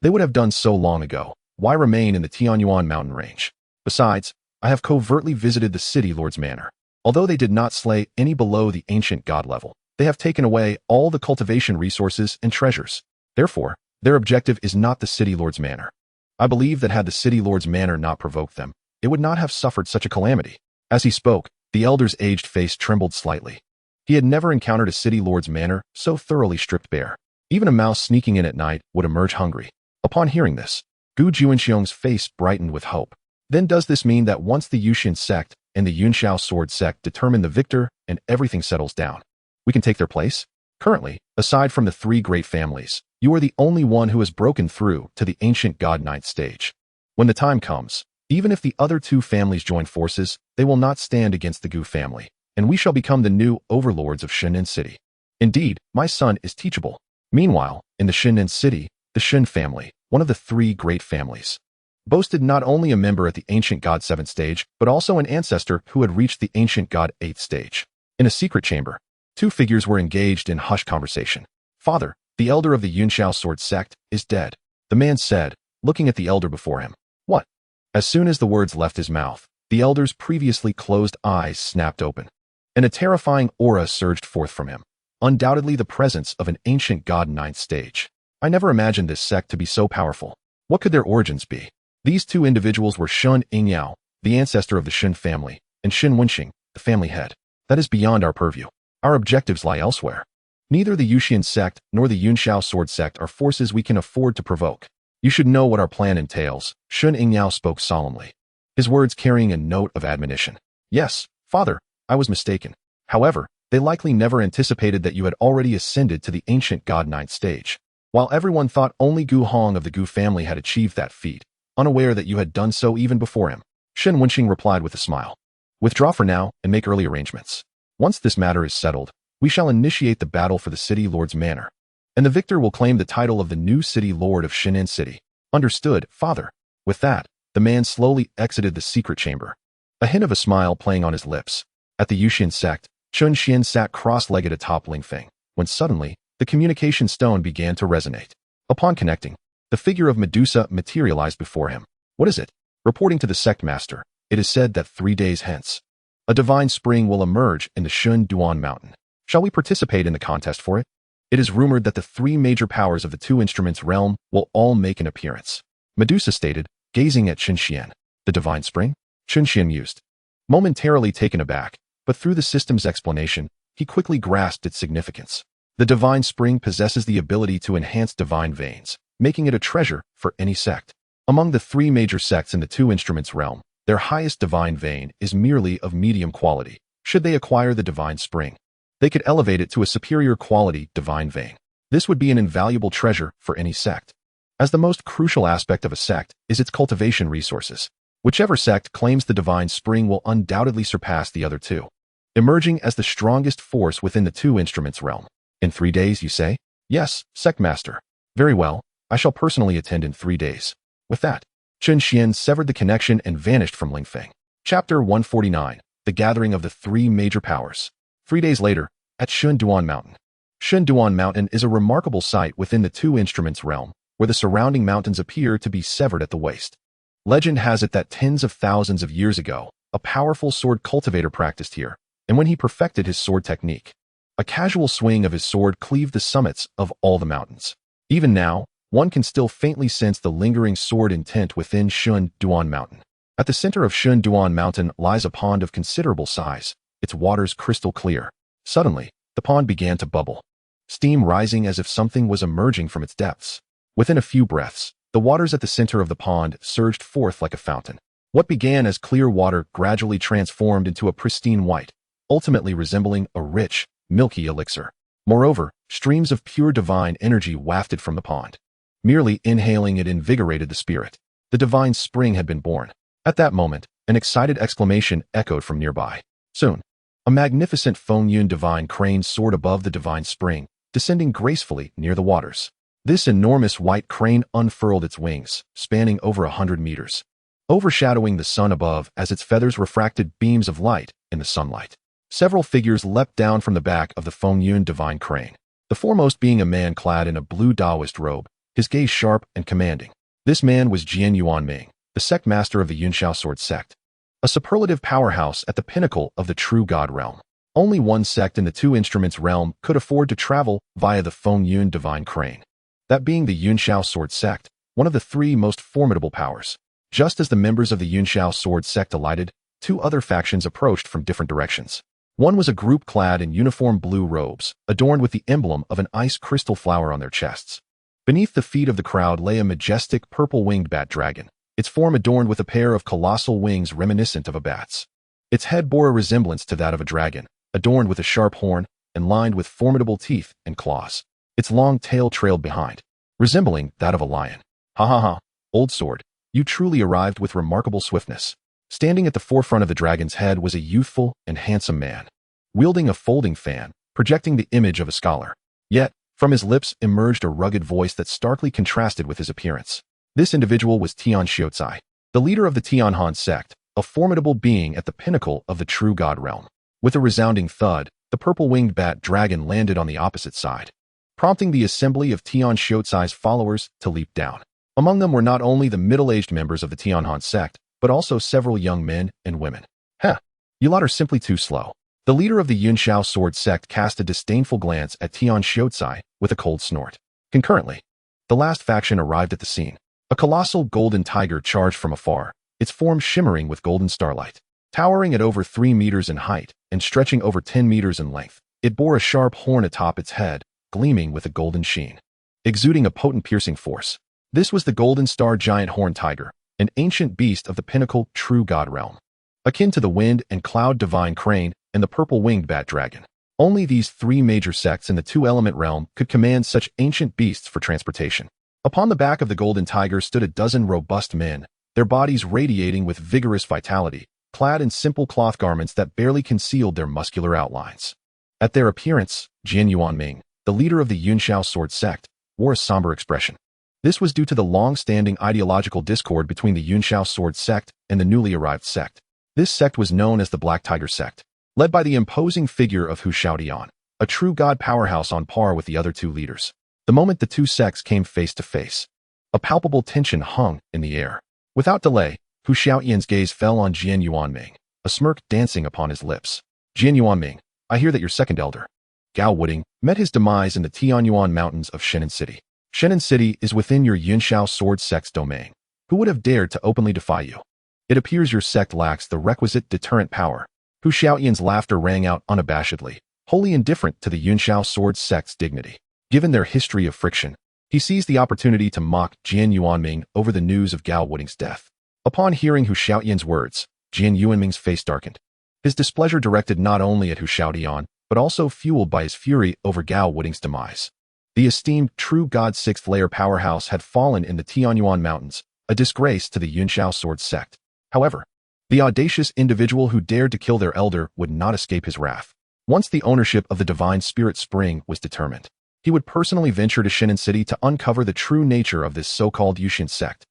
they would have done so long ago. Why remain in the Tianyuan mountain range? Besides, I have covertly visited the city lord's manor. Although they did not slay any below the ancient god level, they have taken away all the cultivation resources and treasures. Therefore, their objective is not the city lord's manor. I believe that had the city lord's manor not provoked them, it would not have suffered such a calamity. As he spoke, the elder's aged face trembled slightly. He had never encountered a city lord's manor so thoroughly stripped bare. Even a mouse sneaking in at night would emerge hungry. Upon hearing this, Gu Juanxiong's face brightened with hope. Then does this mean that once the Yusian sect and the Yunxiao sword sect determine the victor and everything settles down, we can take their place? Currently, aside from the three great families, you are the only one who has broken through to the ancient god ninth stage. When the time comes, even if the other two families join forces, they will not stand against the Gu family, and we shall become the new overlords of Shinnan City. Indeed, my son is teachable. Meanwhile, in the Shinnan City, the Shin family, one of the three great families, boasted not only a member at the ancient god 7th stage, but also an ancestor who had reached the ancient god 8th stage. In a secret chamber, two figures were engaged in hushed conversation. Father, the elder of the Yunxiao sword sect, is dead, the man said, looking at the elder before him. What? As soon as the words left his mouth, the elder's previously closed eyes snapped open, and a terrifying aura surged forth from him. undoubtedly the presence of an ancient god ninth stage. I never imagined this sect to be so powerful. What could their origins be? These two individuals were Shun Yingyao, the ancestor of the Shun family, and Shin Wenxing, the family head. That is beyond our purview. Our objectives lie elsewhere. Neither the Yuxian sect nor the Yunxiao sword sect are forces we can afford to provoke. You should know what our plan entails, Shun Yingyao spoke solemnly, his words carrying a note of admonition. Yes, father, I was mistaken. However, they likely never anticipated that you had already ascended to the ancient god ninth stage. While everyone thought only Gu Hong of the Gu family had achieved that feat, unaware that you had done so even before him, Shen Wenxing replied with a smile. Withdraw for now and make early arrangements. Once this matter is settled, we shall initiate the battle for the city lord's manor, and the victor will claim the title of the new city lord of Shinan City. Understood, father. With that, the man slowly exited the secret chamber, a hint of a smile playing on his lips. At the Yuxian sect, Chun Xian sat cross-legged atop Lingfeng, when suddenly, the communication stone began to resonate. Upon connecting, the figure of Medusa materialized before him. What is it? Reporting to the sect master, it is said that 3 days hence, a divine spring will emerge in the Shun Duan mountain. Shall we participate in the contest for it? It is rumored that the 3 major powers of the 2 instruments realm will all make an appearance. Medusa stated, gazing at Chen Xuan. The divine spring? Chen Xuan mused. Momentarily taken aback, but through the system's explanation, he quickly grasped its significance. The divine spring possesses the ability to enhance divine veins, making it a treasure for any sect. Among the 3 major sects in the 2 instruments realm, their highest divine vein is merely of medium quality. Should they acquire the divine spring, they could elevate it to a superior quality divine vein. This would be an invaluable treasure for any sect, as the most crucial aspect of a sect is its cultivation resources. Whichever sect claims the divine spring will undoubtedly surpass the other 2, emerging as the strongest force within the 2 instruments realm. In 3 days, you say? Yes, sect master. Very well, I shall personally attend in 3 days. With that, Chen Xian severed the connection and vanished from Lingfeng. Chapter 149, The Gathering of the 3 Major Powers. 3 days later, at Shun Duan Mountain. Shun Duan Mountain is a remarkable site within the 2 instruments realm, where the surrounding mountains appear to be severed at the waist. Legend has it that tens of thousands of years ago, a powerful sword cultivator practiced here, and when he perfected his sword technique, a casual swing of his sword cleaved the summits of all the mountains. Even now, one can still faintly sense the lingering sword intent within Shun Duan Mountain. At the center of Shun Duan Mountain lies a pond of considerable size, its waters crystal clear. Suddenly, the pond began to bubble, steam rising as if something was emerging from its depths. Within a few breaths, the waters at the center of the pond surged forth like a fountain. What began as clear water gradually transformed into a pristine white, ultimately resembling a rich, milky elixir. Moreover, streams of pure divine energy wafted from the pond. Merely inhaling it invigorated the spirit. The divine spring had been born. At that moment, an excited exclamation echoed from nearby. Soon, a magnificent Fengyun divine crane soared above the divine spring, descending gracefully near the waters. This enormous white crane unfurled its wings, spanning over 100 meters, overshadowing the sun above as its feathers refracted beams of light in the sunlight. Several figures leapt down from the back of the Fengyun divine crane, the foremost being a man clad in a blue Taoist robe, his gaze sharp and commanding. This man was Jian Yuanming, the sect master of the Yunxiao sword sect, a superlative powerhouse at the pinnacle of the true god realm. Only one sect in the 2 instruments realm could afford to travel via the Fengyun divine crane, that being the Yunxiao sword sect, one of the 3 most formidable powers. Just as the members of the Yunxiao sword sect alighted, 2 other factions approached from different directions. One was a group clad in uniform blue robes, adorned with the emblem of an ice crystal flower on their chests. Beneath the feet of the crowd lay a majestic purple-winged bat dragon, its form adorned with a pair of colossal wings reminiscent of a bat's. Its head bore a resemblance to that of a dragon, adorned with a sharp horn and lined with formidable teeth and claws. Its long tail trailed behind, resembling that of a lion. Ha ha ha, old sword, you truly arrived with remarkable swiftness. Standing at the forefront of the dragon's head was a youthful and handsome man, wielding a folding fan, projecting the image of a scholar. Yet, from his lips emerged a rugged voice that starkly contrasted with his appearance. This individual was Tian Xiaotai, the leader of the Tianhan sect, a formidable being at the pinnacle of the true god realm. With a resounding thud, the purple-winged bat dragon landed on the opposite side, prompting the assembly of Tian Xiaotai's followers to leap down. Among them were not only the middle-aged members of the Tianhan sect, but also several young men and women. You lot are simply too slow. The leader of the Yunxiao sword sect cast a disdainful glance at Tian Xiaozai with a cold snort. Concurrently, the last faction arrived at the scene. A colossal golden tiger charged from afar, its form shimmering with golden starlight. Towering at over 3 meters in height and stretching over 10 meters in length, it bore a sharp horn atop its head, gleaming with a golden sheen, exuding a potent piercing force. This was the golden star giant horned tiger, an ancient beast of the pinnacle true god realm, akin to the wind and cloud divine crane and the purple-winged bat dragon. Only these 3 major sects in the two-element realm could command such ancient beasts for transportation. Upon the back of the golden tiger stood a dozen robust men, their bodies radiating with vigorous vitality, clad in simple cloth garments that barely concealed their muscular outlines. At their appearance, Jian Yuanming, the leader of the Yunxiao sword sect, wore a somber expression. This was due to the long-standing ideological discord between the Yunxiao sword sect and the newly arrived sect. This sect was known as the Black Tiger sect, led by the imposing figure of Hu Xiaotian, a true god powerhouse on par with the other 2 leaders. The moment the 2 sects came face to face, a palpable tension hung in the air. Without delay, Hu Xiaotian's gaze fell on Jian Yuanming, a smirk dancing upon his lips. Jian Yuanming, I hear that your second elder, Gao Wuding, met his demise in the Tianyuan mountains of Shenan City. Shenan City is within your Yunxiao sword sect's domain. Who would have dared to openly defy you? It appears your sect lacks the requisite deterrent power. Hu Xiaotian's laughter rang out unabashedly, wholly indifferent to the Yunxiao sword sect's dignity. Given their history of friction, he seized the opportunity to mock Jian Yuanming over the news of Gao Wuding's death. Upon hearing Hu Xiaotian's words, Jian Yuanming's face darkened. His displeasure directed not only at Hu Xiaotian, but also fueled by his fury over Gao Wuding's demise. The esteemed true god 6th layer powerhouse had fallen in the Tianyuan mountains, a disgrace to the Yunxiao sword sect. However, the audacious individual who dared to kill their elder would not escape his wrath. Once the ownership of the divine spirit spring was determined, he would personally venture to Shenan City to uncover the true nature of this so-called Yusian sect.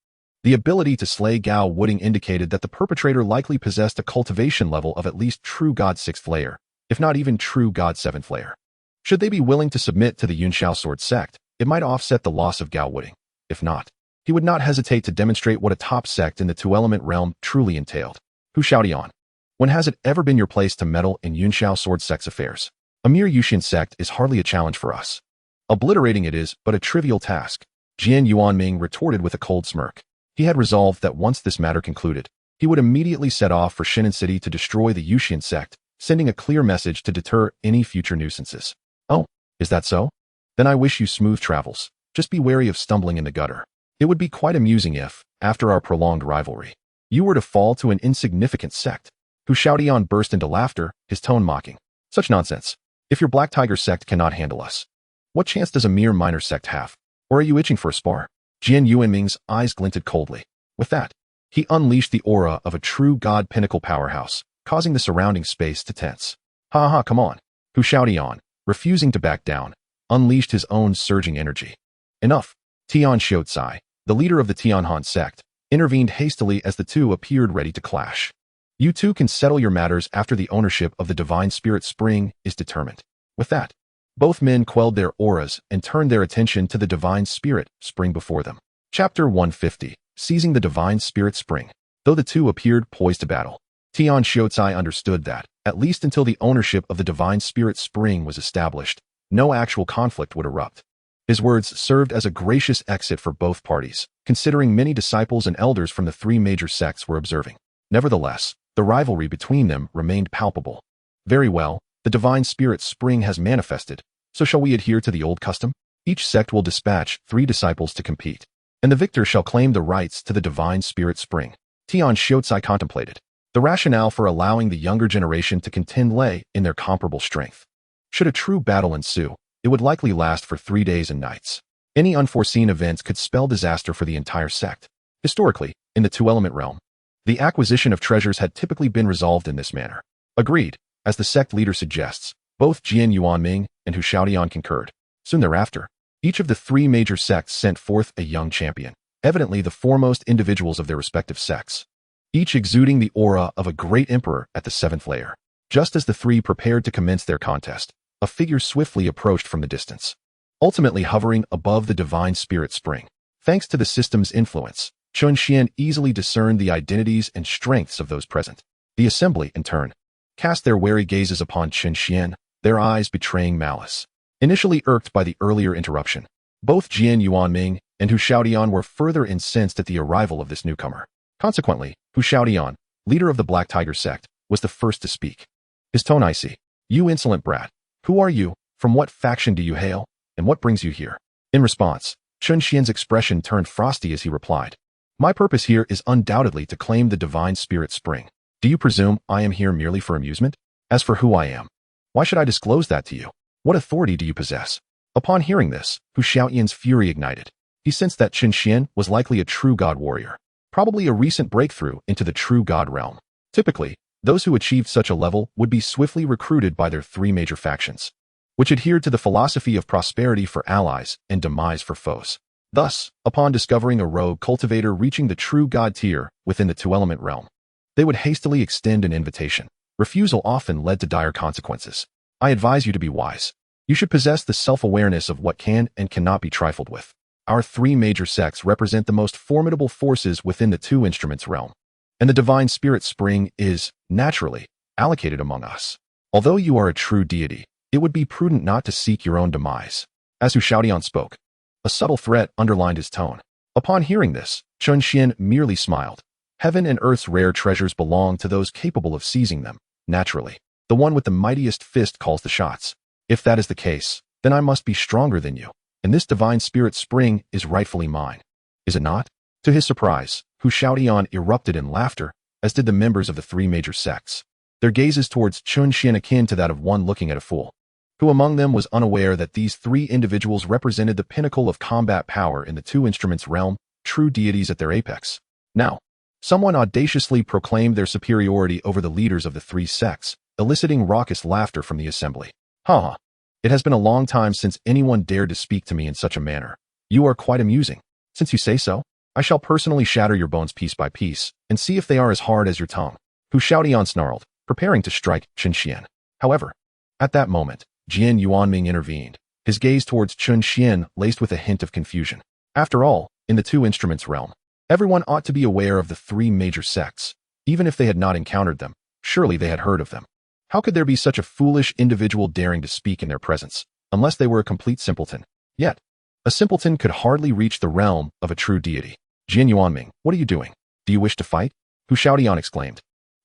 The ability to slay Gao Wuding indicated that the perpetrator likely possessed a cultivation level of at least true god 6th layer, if not even true god 7th layer. Should they be willing to submit to the Yunxiao sword sect, it might offset the loss of Gao Wuding. If not, he would not hesitate to demonstrate what a top sect in the two-element realm truly entailed. Hu Xiaotian, when has it ever been your place to meddle in Yunxiao sword sect's affairs? A mere Yusian sect is hardly a challenge for us. Obliterating it is but a trivial task, Jian Yuanming retorted with a cold smirk. He had resolved that once this matter concluded, he would immediately set off for Shenan City to destroy the Yusian sect, sending a clear message to deter any future nuisances. Oh, is that so? Then I wish you smooth travels. Just be wary of stumbling in the gutter. It would be quite amusing if, after our prolonged rivalry, you were to fall to an insignificant sect. Hu Xiaotian burst into laughter, his tone mocking. Such nonsense. If your Black Tiger sect cannot handle us, what chance does a mere minor sect have? Or are you itching for a spar? Jian Yuanming's eyes glinted coldly. With that, he unleashed the aura of a true god pinnacle powerhouse, causing the surrounding space to tense. Ha ha, come on. Hu Xiaotian, refusing to back down, unleashed his own surging energy. Enough. Tian Xiaozai, the leader of the Tianhan sect, intervened hastily as the 2 appeared ready to clash. You 2 can settle your matters after the ownership of the divine spirit spring is determined. With that, both men quelled their auras and turned their attention to the divine spirit spring before them. Chapter 150, Seizing the Divine Spirit Spring. Though the 2 appeared poised to battle, Tian Xiaozai understood that, at least until the ownership of the divine spirit spring was established, no actual conflict would erupt. His words served as a gracious exit for both parties, considering many disciples and elders from the 3 major sects were observing. Nevertheless, the rivalry between them remained palpable. Very well, the divine spirit spring has manifested, so shall we adhere to the old custom? Each sect will dispatch 3 disciples to compete, and the victor shall claim the rights to the divine spirit spring. Tian Xiaozai contemplated. The rationale for allowing the younger generation to contend lay in their comparable strength. Should a true battle ensue, it would likely last for 3 days and nights. Any unforeseen events could spell disaster for the entire sect. Historically, in the two-element realm, the acquisition of treasures had typically been resolved in this manner. Agreed, as the sect leader suggests, both Jian Yuanming and Hu Xiaotian concurred. Soon thereafter, each of the 3 major sects sent forth a young champion, evidently the foremost individuals of their respective sects, each exuding the aura of a great emperor at the 7th layer. Just as the 3 prepared to commence their contest, a figure swiftly approached from the distance, ultimately hovering above the divine spirit spring. Thanks to the system's influence, Chen Xuan easily discerned the identities and strengths of those present. The assembly, in turn, cast their wary gazes upon Chen Xuan, their eyes betraying malice. Initially irked by the earlier interruption, both Jian Yuanming and Hu Xiaodian were further incensed at the arrival of this newcomer. Consequently, Hu Xiaodian, leader of the Black Tiger sect, was the first to speak. His tone icy. "You insolent brat. Who are you? From what faction do you hail? And what brings you here?" In response, Chen Xian's expression turned frosty as he replied, "My purpose here is undoubtedly to claim the divine spirit spring. Do you presume I am here merely for amusement? As for who I am, why should I disclose that to you? What authority do you possess?" Upon hearing this, Hu Xiaoyan's fury ignited. He sensed that Chen Xian was likely a true god warrior, probably a recent breakthrough into the true god realm. Typically, those who achieved such a level would be swiftly recruited by their three major factions, which adhered to the philosophy of prosperity for allies and demise for foes. Thus, upon discovering a rogue cultivator reaching the true god tier within the two-element realm, they would hastily extend an invitation. Refusal often led to dire consequences. I advise you to be wise. You should possess the self-awareness of what can and cannot be trifled with. Our three major sects represent the most formidable forces within the two instruments realm, and the divine spirit spring is, naturally, allocated among us. Although you are a true deity, it would be prudent not to seek your own demise." As Hu Xiaodian spoke, a subtle threat underlined his tone. Upon hearing this, Chen Xian merely smiled. Heaven and earth's rare treasures belong to those capable of seizing them. Naturally, the one with the mightiest fist calls the shots. If that is the case, then I must be stronger than you, and this divine spirit spring is rightfully mine. Is it not? To his surprise, Hu Xiaodian erupted in laughter, as did the members of the three major sects, their gazes towards Chen Xian akin to that of one looking at a fool. Who among them was unaware that these three individuals represented the pinnacle of combat power in the two instruments realm, true deities at their apex? Now, someone audaciously proclaimed their superiority over the leaders of the three sects, eliciting raucous laughter from the assembly. "Ha! It has been a long time since anyone dared to speak to me in such a manner. You are quite amusing. Since you say so, I shall personally shatter your bones piece by piece, and see if they are as hard as your tongue." Hu Xiaodian snarled, preparing to strike Chen Xian. However, at that moment, Jian Yuanming intervened, his gaze towards Chen Xian laced with a hint of confusion. After all, in the two instruments realm, everyone ought to be aware of the three major sects. Even if they had not encountered them, surely they had heard of them. How could there be such a foolish individual daring to speak in their presence, unless they were a complete simpleton? Yet, a simpleton could hardly reach the realm of a true deity. "Jian Yuanming, what are you doing? Do you wish to fight?" Hu Xiaodian exclaimed,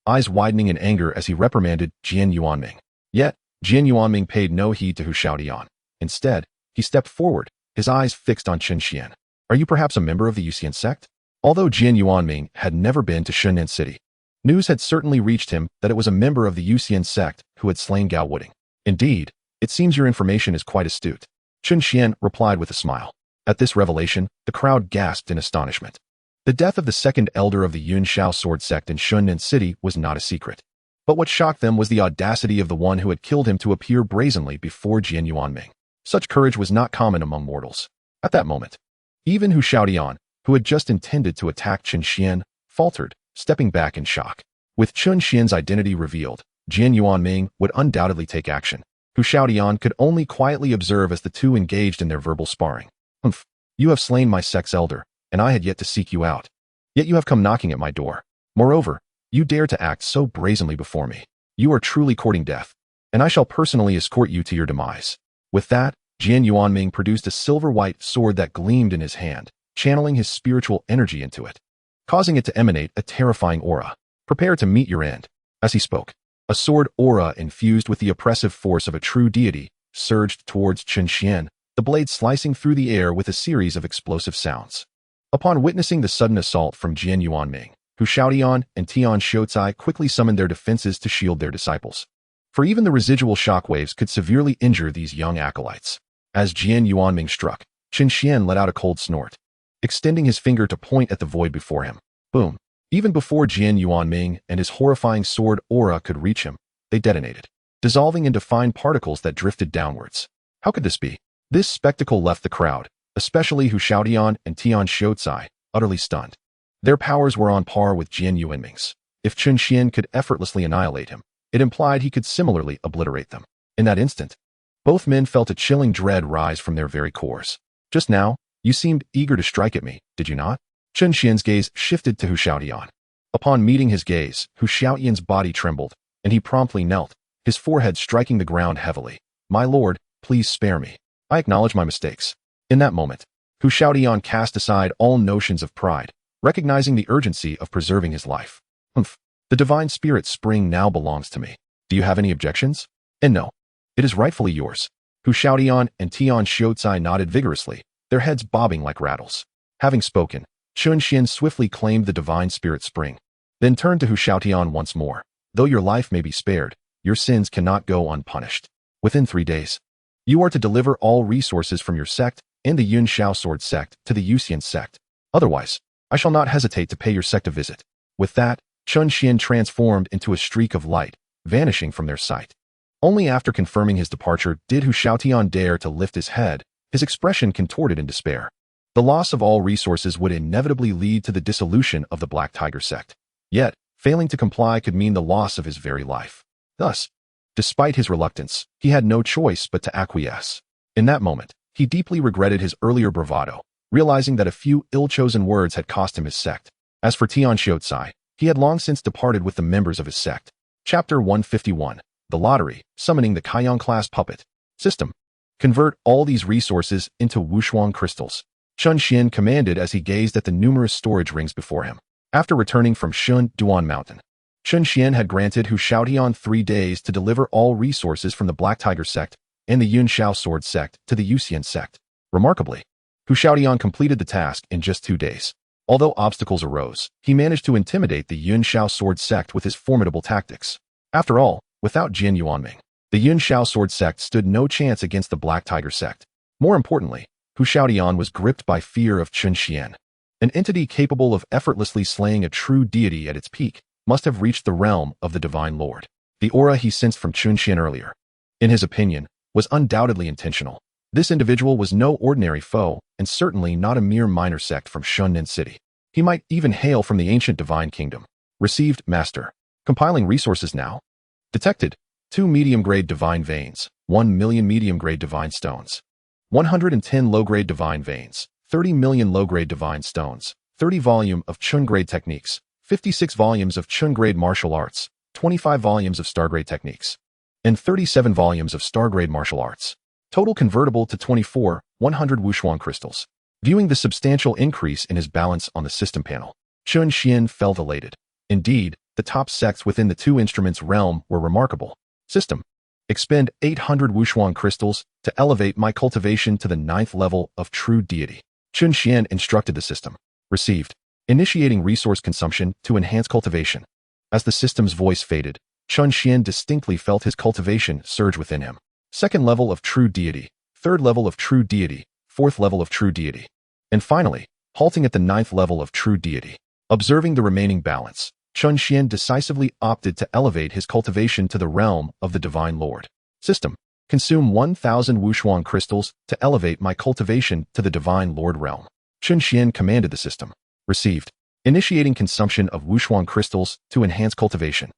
eyes widening in anger as he reprimanded Jian Yuanming. Yet, Jian Yuanming paid no heed to Hu Xiaodian. Instead, he stepped forward, his eyes fixed on Chen Xian. "Are you perhaps a member of the Yusian sect?" Although Jian Yuanming had never been to Shunnan City, news had certainly reached him that it was a member of the Yusian sect who had slain Gao Wooding. "Indeed, it seems your information is quite astute," Chen Xian replied with a smile. At this revelation, the crowd gasped in astonishment. The death of the second elder of the Yun Shao sword sect in Shunnan City was not a secret. But what shocked them was the audacity of the one who had killed him to appear brazenly before Jian Yuanming. Such courage was not common among mortals. At that moment, even Hu Xiaodian, who had just intended to attack Chen Xian, faltered, stepping back in shock. With Chen Xian's identity revealed, Jian Yuanming would undoubtedly take action. Hu Xiaodian could only quietly observe as the two engaged in their verbal sparring. "Humph, you have slain my sect's elder, and I had yet to seek you out. Yet you have come knocking at my door. Moreover, you dare to act so brazenly before me. You are truly courting death, and I shall personally escort you to your demise." With that, Jian Yuanming produced a silver-white sword that gleamed in his hand, channeling his spiritual energy into it, causing it to emanate a terrifying aura. "Prepare to meet your end." As he spoke, a sword aura infused with the oppressive force of a true deity surged towards Chen Xian, the blade slicing through the air with a series of explosive sounds. Upon witnessing the sudden assault from Jian Yuanming, Hu Xiaodian and Tian Shoucai quickly summoned their defenses to shield their disciples. For even the residual shockwaves could severely injure these young acolytes. As Jian Yuanming struck, Chen Xian let out a cold snort, extending his finger to point at the void before him. Boom! Even before Jian Yuanming and his horrifying sword aura could reach him, they detonated, dissolving into fine particles that drifted downwards. How could this be? This spectacle left the crowd, especially Hu Xiaodian and Tian Shoucai, utterly stunned. Their powers were on par with Jian Yuanming's. If Chen Xian could effortlessly annihilate him, it implied he could similarly obliterate them. In that instant, both men felt a chilling dread rise from their very cores. "Just now, you seemed eager to strike at me, did you not?" Chen Xian's gaze shifted to Hu Xiaodian. Upon meeting his gaze, Hu Xiaodian's body trembled, and he promptly knelt, his forehead striking the ground heavily. "My lord, please spare me. I acknowledge my mistakes." In that moment, Xiao Ting cast aside all notions of pride, recognizing the urgency of preserving his life. "Humph. The divine spirit spring now belongs to me. Do you have any objections?" "And no. It is rightfully yours." Xiao Ting and Tian Xiaozai nodded vigorously, their heads bobbing like rattles. Having spoken, Chen Xuan swiftly claimed the divine spirit spring, then turned to Xiao Ting once more. "Though your life may be spared, your sins cannot go unpunished. Within 3 days, you are to deliver all resources from your sect and the Yun Shao Sword Sect to the Yusian Sect. Otherwise, I shall not hesitate to pay your sect a visit." With that, Chen Xuan transformed into a streak of light, vanishing from their sight. Only after confirming his departure did Xiao Ting dare to lift his head, his expression contorted in despair. The loss of all resources would inevitably lead to the dissolution of the Black Tiger Sect. Yet, failing to comply could mean the loss of his very life. Thus, despite his reluctance, he had no choice but to acquiesce. In that moment, he deeply regretted his earlier bravado, realizing that a few ill-chosen words had cost him his sect. As for Tian Xiaozai, he had long since departed with the members of his sect. Chapter 151. The Lottery, Summoning the Kaiyang-class Puppet. System. Convert all these resources into Wushuang crystals. Chen Xuan commanded as he gazed at the numerous storage rings before him. After returning from Shun Duan Mountain, Chen Xuan had granted Xiao Ting 3 days to deliver all resources from the Black Tiger Sect and the Yun Shao Sword Sect to the Yusian Sect. Remarkably, Xiao Ting completed the task in just 2 days. Although obstacles arose, he managed to intimidate the Yun Shao Sword Sect with his formidable tactics. After all, without Jin Yuanming, the Yun Shao Sword Sect stood no chance against the Black Tiger Sect. More importantly, Xiao Ting was gripped by fear of Chen Xuan. An entity capable of effortlessly slaying a true deity at its peak must have reached the realm of the Divine Lord. The aura he sensed from Chen Xuan earlier, in his opinion, was undoubtedly intentional. This individual was no ordinary foe, and certainly not a mere minor sect from Shunnin City. He might even hail from the ancient Divine Kingdom. Received, Master. Compiling resources now. Detected. 2 medium-grade Divine Veins, 1 million medium-grade Divine Stones, 110 low-grade Divine Veins, 30 million low-grade Divine Stones, 30 volume of Chun-grade Techniques, 56 volumes of Chun-grade Martial Arts, 25 volumes of Star-grade Techniques, and 37 volumes of Star-grade Martial Arts. Total convertible to 100 Wushuang crystals. Viewing the substantial increase in his balance on the system panel, Chen Xuan felt elated. Indeed, the top sects within the 2 instruments realm were remarkable. System. Expend 800 Wushuang crystals to elevate my cultivation to the 9th level of true deity. Chen Xuan instructed the system. Received. Initiating resource consumption to enhance cultivation. As the system's voice faded, Chen Xuan distinctly felt his cultivation surge within him. 2nd level of true deity, 3rd level of true deity, 4th level of true deity, and finally, halting at the 9th level of true deity. Observing the remaining balance, Chen Xuan decisively opted to elevate his cultivation to the realm of the Divine Lord. System. Consume 1,000 Wushuang crystals to elevate my cultivation to the Divine Lord realm. Chen Xuan commanded the system. Received. Initiating consumption of Wushuang crystals to enhance cultivation.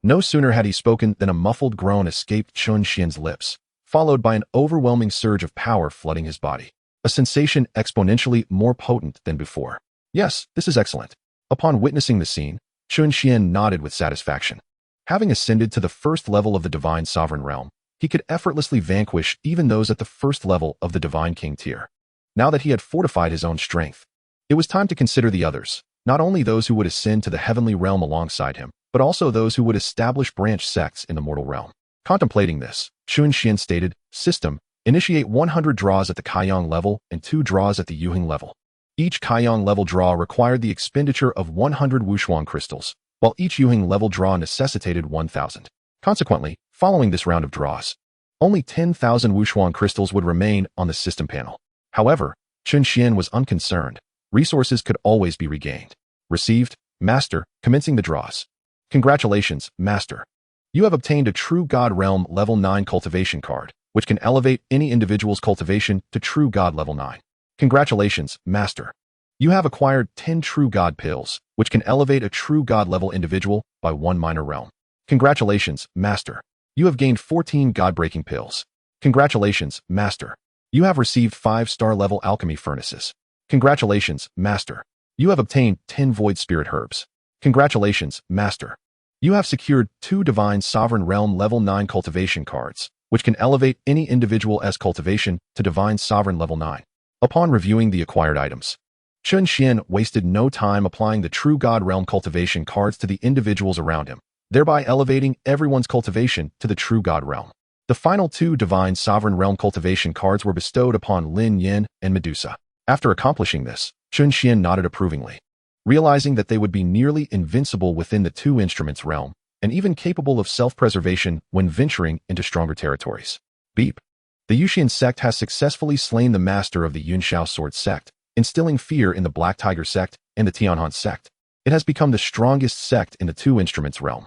No sooner had he spoken than a muffled groan escaped Chen Xuan's lips, followed by an overwhelming surge of power flooding his body. A sensation exponentially more potent than before. Yes, this is excellent. Upon witnessing the scene, Chen Xuan nodded with satisfaction. Having ascended to the 1st level of the Divine Sovereign Realm, he could effortlessly vanquish even those at the 1st level of the Divine King tier. Now that he had fortified his own strength, it was time to consider the others, not only those who would ascend to the heavenly realm alongside him, but also those who would establish branch sects in the mortal realm. Contemplating this, Chen Xuan stated, System. Initiate 100 draws at the Kaiyang level and 2 draws at the Yuheng level. Each Kaiyang level draw required the expenditure of 100 Wushuang crystals, while each Yuheng level draw necessitated 1,000. Consequently, following this round of draws, only 10,000 Wushuang crystals would remain on the system panel. However, Chen Xuan was unconcerned. Resources could always be regained. Received, Master, commencing the draws. Congratulations, Master. You have obtained a True God Realm Level 9 cultivation card, which can elevate any individual's cultivation to True God Level 9. Congratulations, Master. You have acquired 10 True God Pills, which can elevate a True God level individual by 1 minor realm. Congratulations, Master. You have gained 14 God-breaking pills. Congratulations, Master. You have received 5-star level alchemy furnaces. Congratulations, Master. You have obtained 10 Void Spirit Herbs. Congratulations, Master. You have secured 2 Divine Sovereign Realm Level 9 cultivation cards, which can elevate any individual's cultivation to Divine Sovereign Level 9. Upon reviewing the acquired items, Chen Xuan wasted no time applying the True God Realm cultivation cards to the individuals around him, thereby elevating everyone's cultivation to the True God Realm. The final 2 Divine Sovereign Realm cultivation cards were bestowed upon Lin Yin and Medusa. After accomplishing this, Chen Xuan nodded approvingly, realizing that they would be nearly invincible within the 2 instruments realm, and even capable of self-preservation when venturing into stronger territories. Beep. The Yusian sect has successfully slain the master of the Yunxiao Sword sect, instilling fear in the Black Tiger sect and the Tianhan sect. It has become the strongest sect in the 2 instruments realm.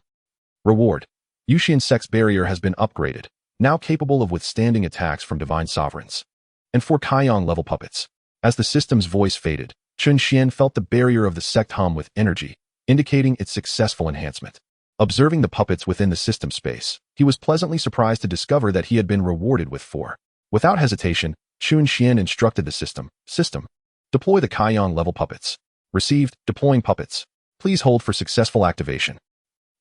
Reward. Yusian sect's barrier has been upgraded, now capable of withstanding attacks from divine sovereigns. And 4 Kaiyang level puppets. As the system's voice faded, Chen Xuan felt the barrier of the sect hum with energy, indicating its successful enhancement. Observing the puppets within the system space, he was pleasantly surprised to discover that he had been rewarded with 4. Without hesitation, Chen Xuan instructed the system, deploy the Kaiyang level puppets. Received, deploying puppets. Please hold for successful activation.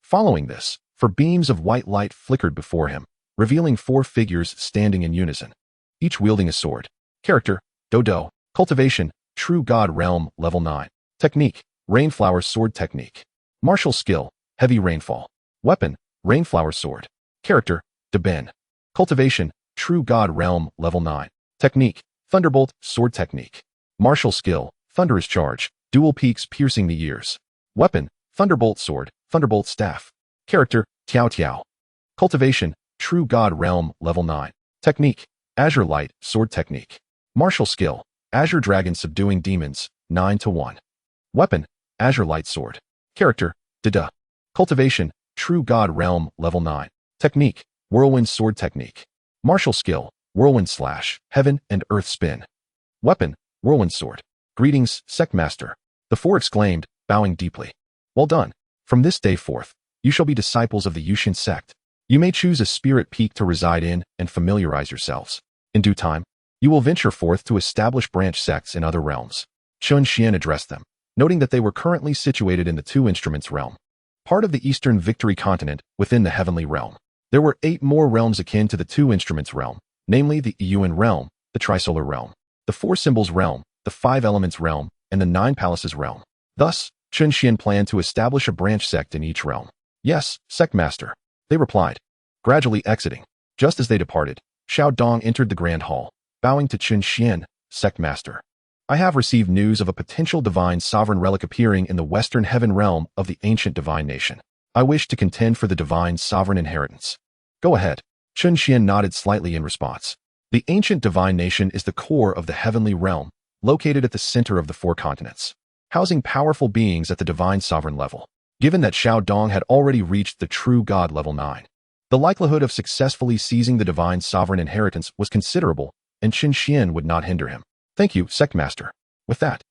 Following this, 4 beams of white light flickered before him, revealing 4 figures standing in unison, each wielding a sword. Character, Dodo. Cultivation, True God Realm Level 9. Technique, Rainflower Sword Technique. Martial Skill, Heavy Rainfall. Weapon, Rainflower Sword. Character, Deben. Cultivation, True God Realm Level 9. Technique, Thunderbolt Sword Technique. Martial Skill, Thunderous Charge, Dual Peaks Piercing the Ears. Weapon, Thunderbolt Sword, Thunderbolt Staff. Character, Tiao. Cultivation, True God Realm Level 9. Technique, Azure Light Sword Technique. Martial Skill, Azure Dragon Subduing Demons, 9-1. Weapon, Azure Light Sword. Character, Dida. Cultivation, True God Realm Level 9. Technique, Whirlwind Sword Technique. Martial Skill, Whirlwind Slash, Heaven and Earth Spin. Weapon, Whirlwind Sword. Greetings, Sect Master. The 4 exclaimed, bowing deeply. Well done. From this day forth, you shall be disciples of the Yusian sect. You may choose a spirit peak to reside in and familiarize yourselves. In due time, you will venture forth to establish branch sects in other realms. Chen Xuan addressed them, noting that they were currently situated in the 2 instruments realm, part of the Eastern Victory continent within the Heavenly Realm. There were 8 more realms akin to the 2 instruments realm, namely the Yuan realm, the Trisolar realm, the 4 symbols realm, the 5 elements realm, and the 9 palaces realm. Thus, Chen Xuan planned to establish a branch sect in each realm. Yes, Sect Master, they replied, gradually exiting. Just as they departed, Xiao Dong entered the Grand Hall, bowing to Chen Xuan, Sect Master. I have received news of a potential divine sovereign relic appearing in the Western Heaven realm of the ancient divine nation. I wish to contend for the divine sovereign inheritance. Go ahead. Chen Xuan nodded slightly in response. The ancient divine nation is the core of the heavenly realm, located at the center of the 4 continents, housing powerful beings at the divine sovereign level. Given that Xiao Dong had already reached the True God Level 9, the likelihood of successfully seizing the divine sovereign inheritance was considerable, and Chen Xuan would not hinder him. Thank you, Sect Master. With that,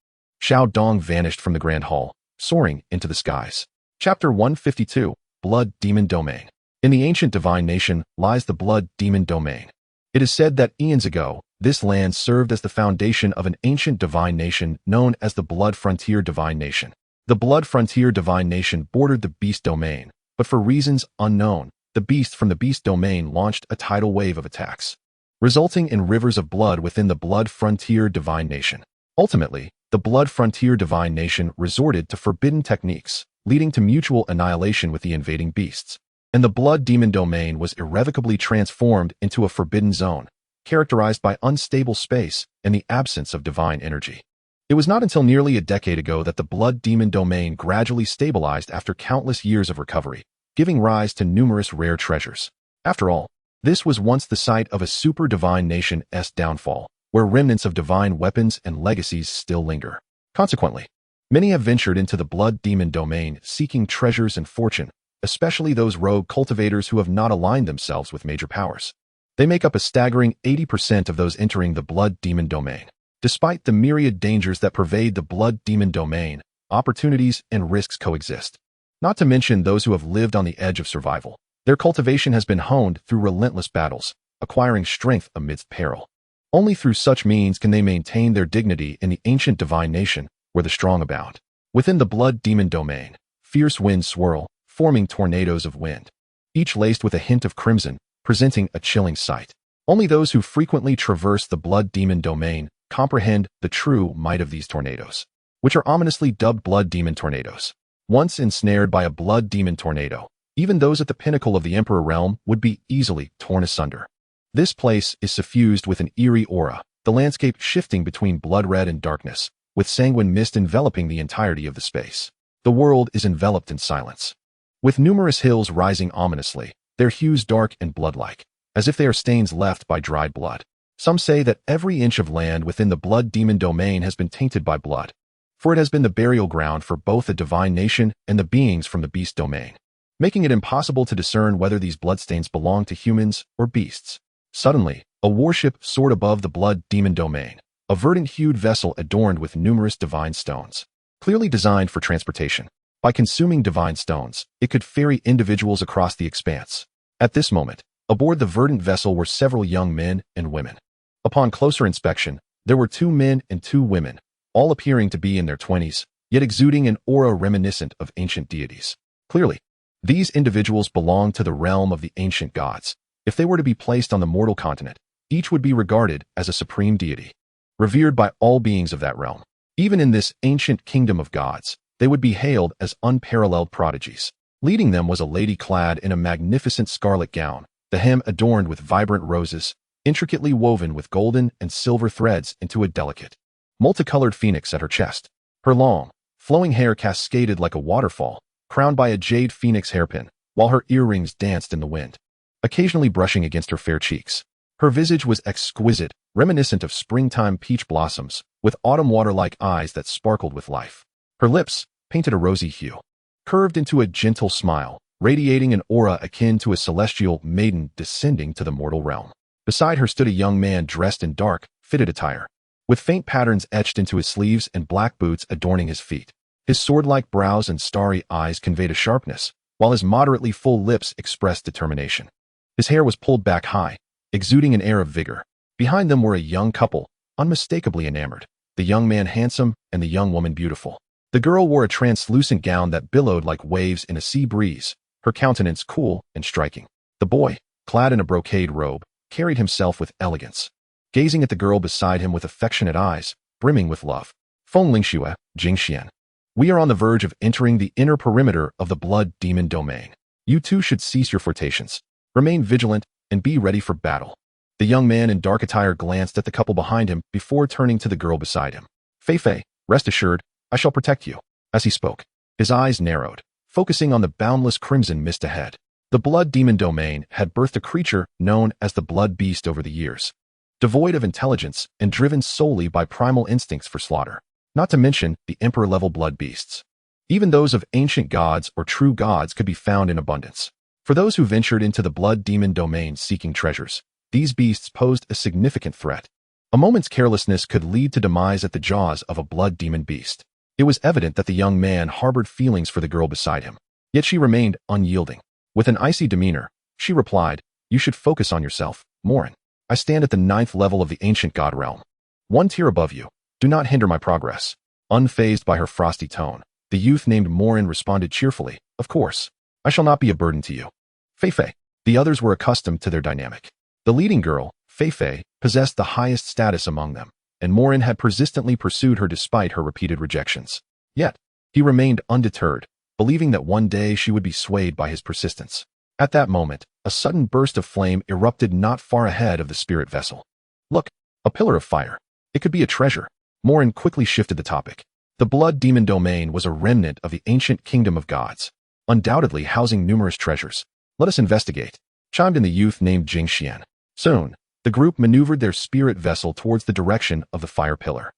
Xiao Dong vanished from the Grand Hall, soaring into the skies. Chapter 152, Blood Demon Domain. In the ancient divine nation lies the Blood Demon Domain. It is said that eons ago, this land served as the foundation of an ancient divine nation known as the Blood Frontier Divine Nation. The Blood Frontier Divine Nation bordered the Beast Domain, but for reasons unknown, the beast from the Beast Domain launched a tidal wave of attacks, resulting in rivers of blood within the Blood Frontier Divine Nation. Ultimately, the Blood Frontier Divine Nation resorted to forbidden techniques, leading to mutual annihilation with the invading beasts. And the Blood Demon Domain was irrevocably transformed into a forbidden zone, characterized by unstable space and the absence of divine energy. It was not until nearly a decade ago that the Blood Demon Domain gradually stabilized after countless years of recovery, giving rise to numerous rare treasures. After all, this was once the site of a super divine nation's downfall, where remnants of divine weapons and legacies still linger. Consequently, many have ventured into the Blood Demon Domain seeking treasures and fortune, especially those rogue cultivators who have not aligned themselves with major powers. They make up a staggering 80% of those entering the Blood Demon Domain. Despite the myriad dangers that pervade the Blood Demon Domain, opportunities and risks coexist. Not to mention those who have lived on the edge of survival. Their cultivation has been honed through relentless battles, acquiring strength amidst peril. Only through such means can they maintain their dignity in the ancient divine nation where the strong abound. Within the Blood Demon Domain, fierce winds swirl, forming tornadoes of wind, each laced with a hint of crimson, presenting a chilling sight. Only those who frequently traverse the blood demon domain comprehend the true might of these tornadoes, which are ominously dubbed blood demon tornadoes. Once ensnared by a blood demon tornado, even those at the pinnacle of the Emperor realm would be easily torn asunder. This place is suffused with an eerie aura, the landscape shifting between blood red and darkness, with sanguine mist enveloping the entirety of the space. The world is enveloped in silence, with numerous hills rising ominously, their hues dark and blood-like, as if they are stains left by dried blood. Some say that every inch of land within the blood demon domain has been tainted by blood, for it has been the burial ground for both the divine nation and the beings from the beast domain, making it impossible to discern whether these bloodstains belong to humans or beasts. Suddenly, a warship soared above the blood demon domain, a verdant-hued vessel adorned with numerous divine stones, clearly designed for transportation. By consuming divine stones, it could ferry individuals across the expanse. At this moment, aboard the verdant vessel were several young men and women. Upon closer inspection, there were 2 men and 2 women, all appearing to be in their 20s, yet exuding an aura reminiscent of ancient deities. Clearly, these individuals belonged to the realm of the ancient gods. If they were to be placed on the mortal continent, each would be regarded as a supreme deity, revered by all beings of that realm. Even in this ancient kingdom of gods, they would be hailed as unparalleled prodigies. Leading them was a lady clad in a magnificent scarlet gown, the hem adorned with vibrant roses, intricately woven with golden and silver threads into a delicate, multicolored phoenix at her chest. Her long, flowing hair cascaded like a waterfall, crowned by a jade phoenix hairpin, while her earrings danced in the wind, occasionally brushing against her fair cheeks. Her visage was exquisite, reminiscent of springtime peach blossoms, with autumn water-like eyes that sparkled with life. Her lips, painted a rosy hue, curved into a gentle smile, radiating an aura akin to a celestial maiden descending to the mortal realm. Beside her stood a young man dressed in dark, fitted attire, with faint patterns etched into his sleeves and black boots adorning his feet. His sword-like brows and starry eyes conveyed a sharpness, while his moderately full lips expressed determination. His hair was pulled back high, exuding an air of vigor. Behind them were a young couple, unmistakably enamored, the young man handsome and the young woman beautiful. The girl wore a translucent gown that billowed like waves in a sea breeze, her countenance cool and striking. The boy, clad in a brocade robe, carried himself with elegance, gazing at the girl beside him with affectionate eyes, brimming with love. Feng Lingxue, Jingxian. We are on the verge of entering the inner perimeter of the blood demon domain. You two should cease your flirtations, remain vigilant, and be ready for battle. The young man in dark attire glanced at the couple behind him before turning to the girl beside him. Fei, rest assured, I shall protect you. As he spoke, his eyes narrowed, focusing on the boundless crimson mist ahead. The blood demon domain had birthed a creature known as the blood beast over the years, devoid of intelligence and driven solely by primal instincts for slaughter, not to mention the emperor-level blood beasts. Even those of ancient gods or true gods could be found in abundance. For those who ventured into the blood demon domain seeking treasures, these beasts posed a significant threat. A moment's carelessness could lead to demise at the jaws of a blood demon beast. It was evident that the young man harbored feelings for the girl beside him, yet she remained unyielding. With an icy demeanor, she replied, "You should focus on yourself, Morin. I stand at the 9th level of the ancient god realm, 1 tier above you. Do not hinder my progress." Unfazed by her frosty tone, the youth named Morin responded cheerfully, "Of course. I shall not be a burden to you." Fei. The others were accustomed to their dynamic. The leading girl, Fei, possessed the highest status among them, and Morin had persistently pursued her despite her repeated rejections. Yet, he remained undeterred, believing that one day she would be swayed by his persistence. At that moment, a sudden burst of flame erupted not far ahead of the spirit vessel. Look, a pillar of fire. It could be a treasure. Morin quickly shifted the topic. The blood demon domain was a remnant of the ancient kingdom of gods, undoubtedly housing numerous treasures. Let us investigate, chimed in the youth named Jingxian. Soon, the group maneuvered their spirit vessel towards the direction of the fire pillar.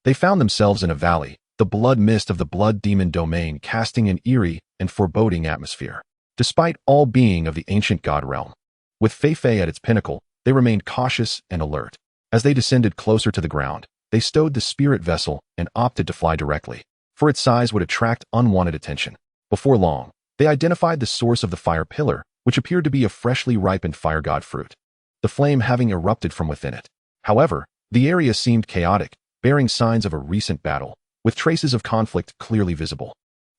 They found themselves in a valley, the blood mist of the blood demon domain casting an eerie and foreboding atmosphere. Despite all being of the ancient god realm, with Fei at its pinnacle, they remained cautious and alert. As they descended closer to the ground, they stowed the spirit vessel and opted to fly directly, for its size would attract unwanted attention. Before long, they identified the source of the fire pillar, which appeared to be a freshly ripened fire god fruit, the flame having erupted from within it. However, the area seemed chaotic, bearing signs of a recent battle, with traces of conflict clearly visible.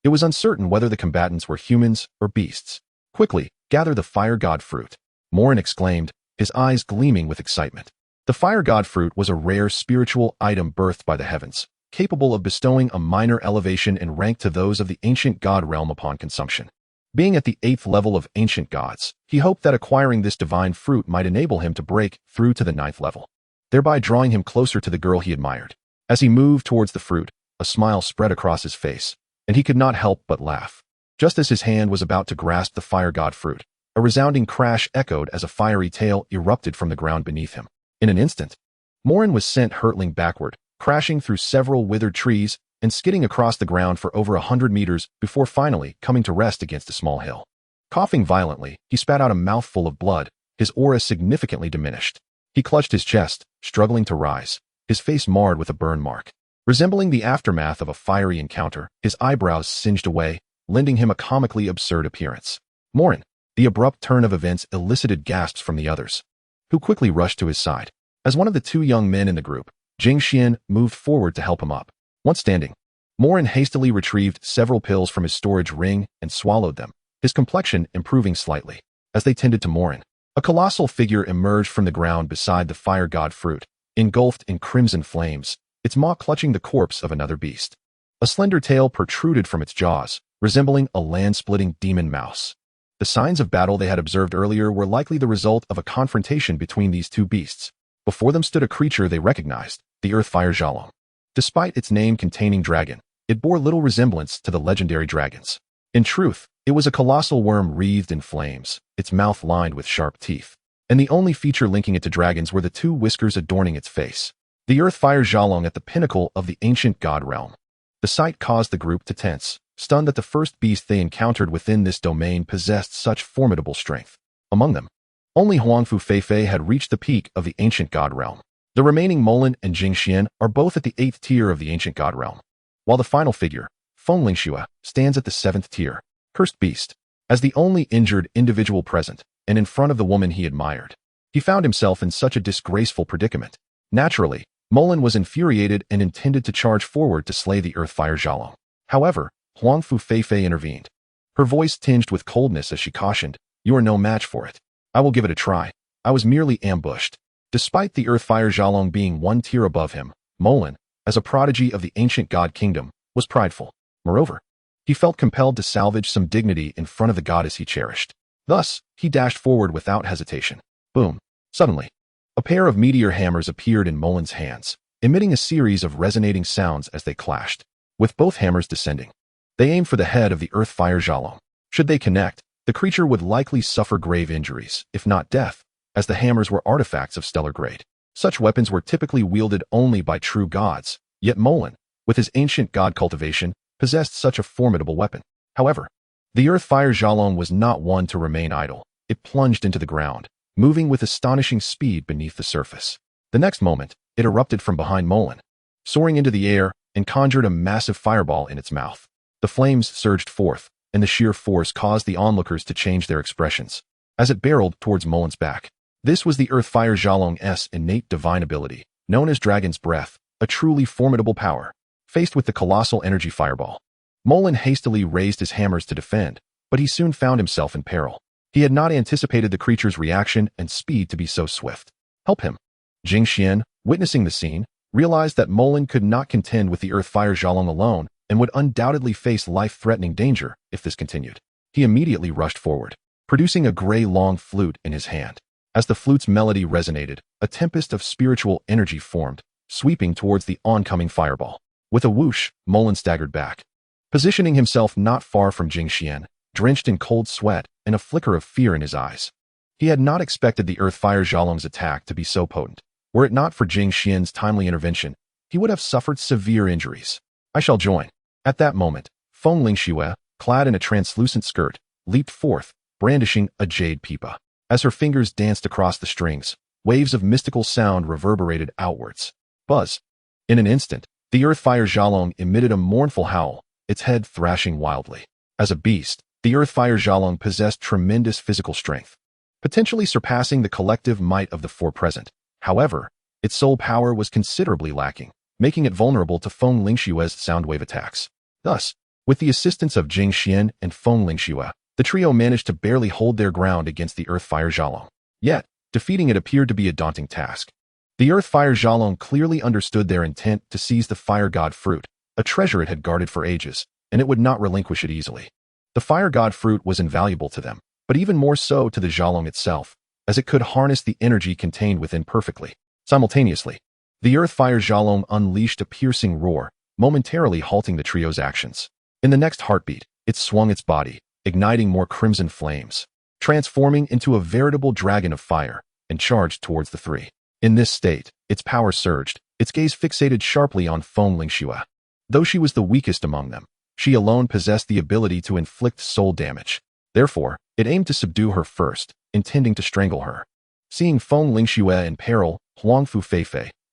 It was uncertain whether the combatants were humans or beasts. Quickly, gather the fire god fruit, Morin exclaimed, his eyes gleaming with excitement. The fire god fruit was a rare spiritual item birthed by the heavens, capable of bestowing a minor elevation in rank to those of the ancient god realm upon consumption. Being at the 8th level of ancient gods, he hoped that acquiring this divine fruit might enable him to break through to the 9th level, thereby drawing him closer to the girl he admired. As he moved towards the fruit, a smile spread across his face, and he could not help but laugh. Just as his hand was about to grasp the fire god fruit, a resounding crash echoed as a fiery tail erupted from the ground beneath him. In an instant, Morin was sent hurtling backward, crashing through several withered trees and skidding across the ground for over 100 meters before finally coming to rest against a small hill. Coughing violently, he spat out a mouthful of blood, his aura significantly diminished. He clutched his chest, struggling to rise, his face marred with a burn mark. Resembling the aftermath of a fiery encounter, his eyebrows singed away, lending him a comically absurd appearance. Morin, the abrupt turn of events elicited gasps from the others, who quickly rushed to his side. As one of the 2 young men in the group, Xian moved forward to help him up. Once standing, Morin hastily retrieved several pills from his storage ring and swallowed them, his complexion improving slightly. As they tended to Morin, a colossal figure emerged from the ground beside the fire god fruit, engulfed in crimson flames, its maw clutching the corpse of another beast. A slender tail protruded from its jaws, resembling a land-splitting demon mouse. The signs of battle they had observed earlier were likely the result of a confrontation between these 2 beasts. Before them stood a creature they recognized, the Earthfire Xiaolong. Despite its name containing dragon, it bore little resemblance to the legendary dragons. In truth, it was a colossal worm wreathed in flames, its mouth lined with sharp teeth, and the only feature linking it to dragons were the 2 whiskers adorning its face. The Earthfire Xiaolong at the pinnacle of the ancient god realm. The sight caused the group to tense, stunned that the first beast they encountered within this domain possessed such formidable strength. Among them, only Wrongful had reached the peak of the ancient god realm. The remaining Molan and Jingxian are both at the 8th tier of the ancient god realm, while the final figure, Feng Lingxue, stands at the 7th tier. Cursed beast. As the only injured individual present, and in front of the woman he admired, he found himself in such a disgraceful predicament. Naturally, Molan was infuriated and intended to charge forward to slay the Earthfire Xiaolong. However, Wrongful intervened, her voice tinged with coldness as she cautioned, "You are no match for it. I will give it a try. I was merely ambushed." Despite the Earthfire Xiaolong being 1 tier above him, Molan, as a prodigy of the ancient god kingdom, was prideful. Moreover, he felt compelled to salvage some dignity in front of the goddess he cherished. Thus, he dashed forward without hesitation. Boom. Suddenly, a pair of meteor hammers appeared in Molan's hands, emitting a series of resonating sounds as they clashed. With both hammers descending, they aimed for the head of the Earthfire Xiaolong. Should they connect, the creature would likely suffer grave injuries, if not death, as the hammers were artifacts of stellar grade. Such weapons were typically wielded only by true gods, yet Molan, with his ancient god cultivation, possessed such a formidable weapon. However, the Earthfire Xiaolong was not one to remain idle. It plunged into the ground, moving with astonishing speed beneath the surface. The next moment, it erupted from behind Molan, soaring into the air and conjured a massive fireball in its mouth. The flames surged forth, and the sheer force caused the onlookers to change their expressions as it barreled towards Molan's back. This was the Earthfire Xiaolong's innate divine ability, known as Dragon's Breath, a truly formidable power. Faced with the colossal energy fireball, Molan hastily raised his hammers to defend, but he soon found himself in peril. He had not anticipated the creature's reaction and speed to be so swift. Help him. Jingxian, witnessing the scene, realized that Molan could not contend with the Earthfire Xiaolong alone and would undoubtedly face life-threatening danger if this continued. He immediately rushed forward, producing a gray long flute in his hand. As the flute's melody resonated, a tempest of spiritual energy formed, sweeping towards the oncoming fireball. With a whoosh, Molan staggered back, positioning himself not far from Jingxian, drenched in cold sweat and a flicker of fear in his eyes. He had not expected the Earthfire Xiaolong's attack to be so potent. Were it not for Jingxian's timely intervention, he would have suffered severe injuries. "I shall join." At that moment, Feng Lingxue, clad in a translucent skirt, leaped forth, brandishing a jade pipa. As her fingers danced across the strings, waves of mystical sound reverberated outwards. Buzz. In an instant, the Earthfire Xiaolong emitted a mournful howl, its head thrashing wildly. As a beast, the Earthfire Xiaolong possessed tremendous physical strength, potentially surpassing the collective might of the 4 present. However, its soul power was considerably lacking, making it vulnerable to Feng Lingxue's soundwave attacks. Thus, With the assistance of Jing Xian and Feng Lingxue, the trio managed to barely hold their ground against the Earth-Fire Xiaolong. Yet, defeating it appeared to be a daunting task. The Earth-Fire Xiaolong clearly understood their intent to seize the Fire God Fruit, a treasure it had guarded for ages, and it would not relinquish it easily. The Fire God Fruit was invaluable to them, but even more so to the Xiaolong itself, as it could harness the energy contained within perfectly. Simultaneously, the Earth-Fire Xiaolong unleashed a piercing roar, momentarily halting the trio's actions. In the next heartbeat, it swung its body, igniting more crimson flames, transforming into a veritable dragon of fire, and charged towards the three. In this state, its power surged, its gaze fixated sharply on Feng Lingxue. Though she was the weakest among them, she alone possessed the ability to inflict soul damage. Therefore, it aimed to subdue her first, intending to strangle her. Seeing Feng Lingxue in peril, Wrongful,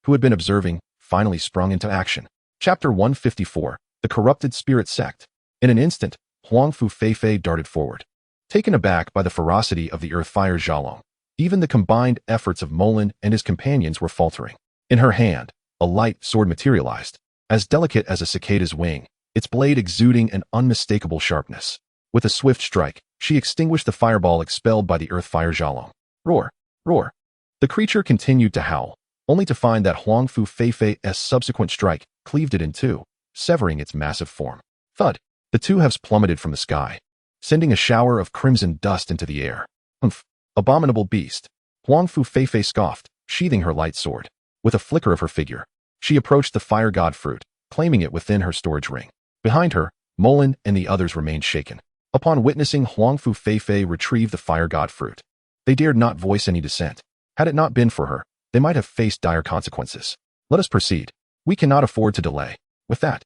who had been observing, finally sprung into action. Chapter 154, The Corrupted Spirit Sect. In an instant, Wrongful darted forward. Taken aback by the ferocity of the Earth-Fire Xiaolong, even the combined efforts of Molan and his companions were faltering. In her hand, a light sword materialized, as delicate as a cicada's wing, its blade exuding an unmistakable sharpness. With a swift strike, she extinguished the fireball expelled by the Earth-Fire Xiaolong. Roar! Roar! The creature continued to howl, only to find that Wrongful Feifei's subsequent strike cleaved it in two, severing its massive form. Thud! The two halves plummeted from the sky, sending a shower of crimson dust into the air. Humph! Abominable beast! Wrongful Feifei scoffed, sheathing her light sword. With a flicker of her figure, she approached the Fire God Fruit, claiming it within her storage ring. Behind her, Molan and the others remained shaken. Upon witnessing Wrongful Feifei retrieve the Fire God Fruit, they dared not voice any dissent. Had it not been for her, they might have faced dire consequences. Let us proceed. We cannot afford to delay. With that,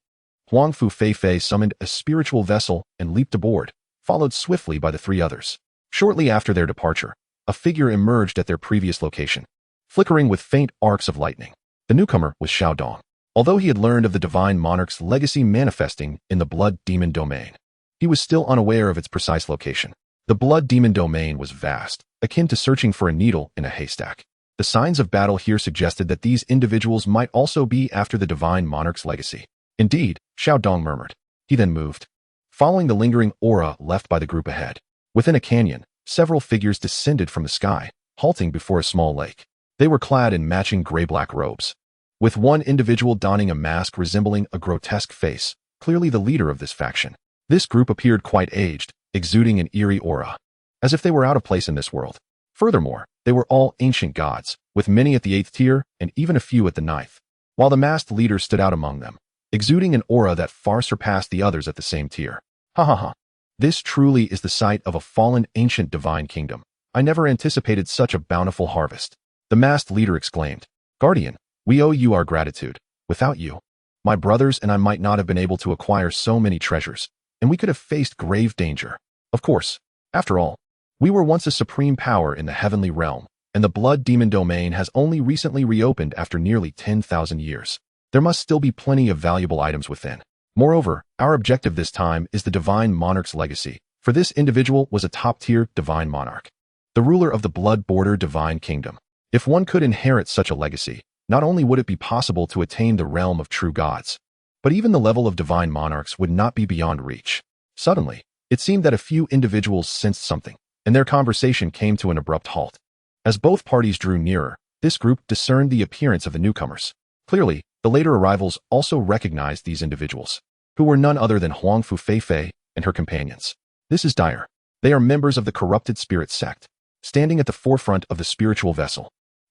Wrongful Feifei summoned a spiritual vessel and leaped aboard, followed swiftly by the three others. Shortly after their departure, a figure emerged at their previous location, flickering with faint arcs of lightning. The newcomer was Xiao Dong. Although he had learned of the Divine Monarch's legacy manifesting in the Blood Demon Domain, he was still unaware of its precise location. The Blood Demon Domain was vast, akin to searching for a needle in a haystack. The signs of battle here suggested that these individuals might also be after the Divine Monarch's legacy. Indeed, Xiao Dong murmured. He then moved, following the lingering aura left by the group ahead. Within a canyon, several figures descended from the sky, halting before a small lake. They were clad in matching gray-black robes, with one individual donning a mask resembling a grotesque face, clearly the leader of this faction. This group appeared quite aged, exuding an eerie aura, as if they were out of place in this world. Furthermore, they were all ancient gods, with many at the 8th tier and even a few at the 9th, while the masked leader stood out among them, exuding an aura that far surpassed the others at the same tier. Ha ha ha. This truly is the site of a fallen ancient divine kingdom. I never anticipated such a bountiful harvest. The masked leader exclaimed. Guardian, we owe you our gratitude. Without you, my brothers and I might not have been able to acquire so many treasures, and we could have faced grave danger. Of course, after all, we were once a supreme power in the heavenly realm, and the Blood Demon Domain has only recently reopened after nearly 10,000 years. There must still be plenty of valuable items within. Moreover, our objective this time is the Divine Monarch's legacy, for this individual was a top-tier Divine Monarch, the ruler of the Blood Border Divine Kingdom. If one could inherit such a legacy, not only would it be possible to attain the realm of true gods, but even the level of Divine Monarchs would not be beyond reach. Suddenly, it seemed that a few individuals sensed something, and their conversation came to an abrupt halt. As both parties drew nearer, this group discerned the appearance of the newcomers. Clearly, the later arrivals also recognized these individuals, who were none other than Wrongful Feifei and her companions. This is dire. They are members of the Corrupted Spirit Sect, standing at the forefront of the spiritual vessel.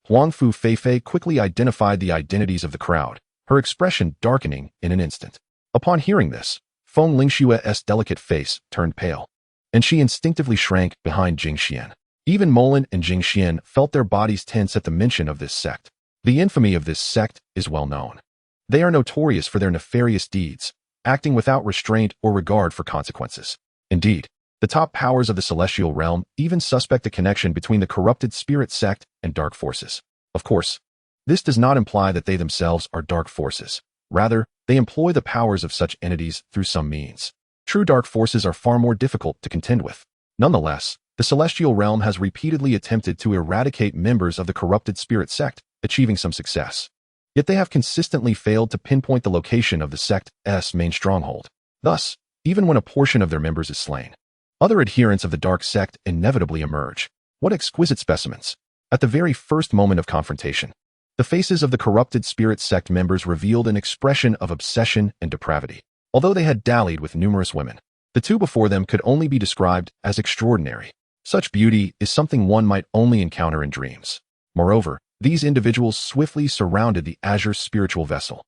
Wrongful Feifei quickly identified the identities of the crowd, her expression darkening in an instant. Upon hearing this, Feng Lingxue's delicate face turned pale, and she instinctively shrank behind Jing Xian. Even Molan and Jing Xian felt their bodies tense at the mention of this sect. The infamy of this sect is well known. They are notorious for their nefarious deeds, acting without restraint or regard for consequences. Indeed, the top powers of the celestial realm even suspect a connection between the Corrupted Spirit Sect and dark forces. Of course, this does not imply that they themselves are dark forces. Rather, they employ the powers of such entities through some means. True dark forces are far more difficult to contend with. Nonetheless, the celestial realm has repeatedly attempted to eradicate members of the Corrupted Spirit Sect, achieving some success. Yet they have consistently failed to pinpoint the location of the sect's main stronghold. Thus, even when a portion of their members is slain. Other adherents of the dark sect inevitably emerge. What exquisite specimens! At the very first moment of confrontation, the faces of the corrupted spirit sect members revealed an expression of obsession and depravity. Although they had dallied with numerous women, the two before them could only be described as extraordinary. Such beauty is something one might only encounter in dreams. Moreover, these individuals swiftly surrounded the azure spiritual vessel.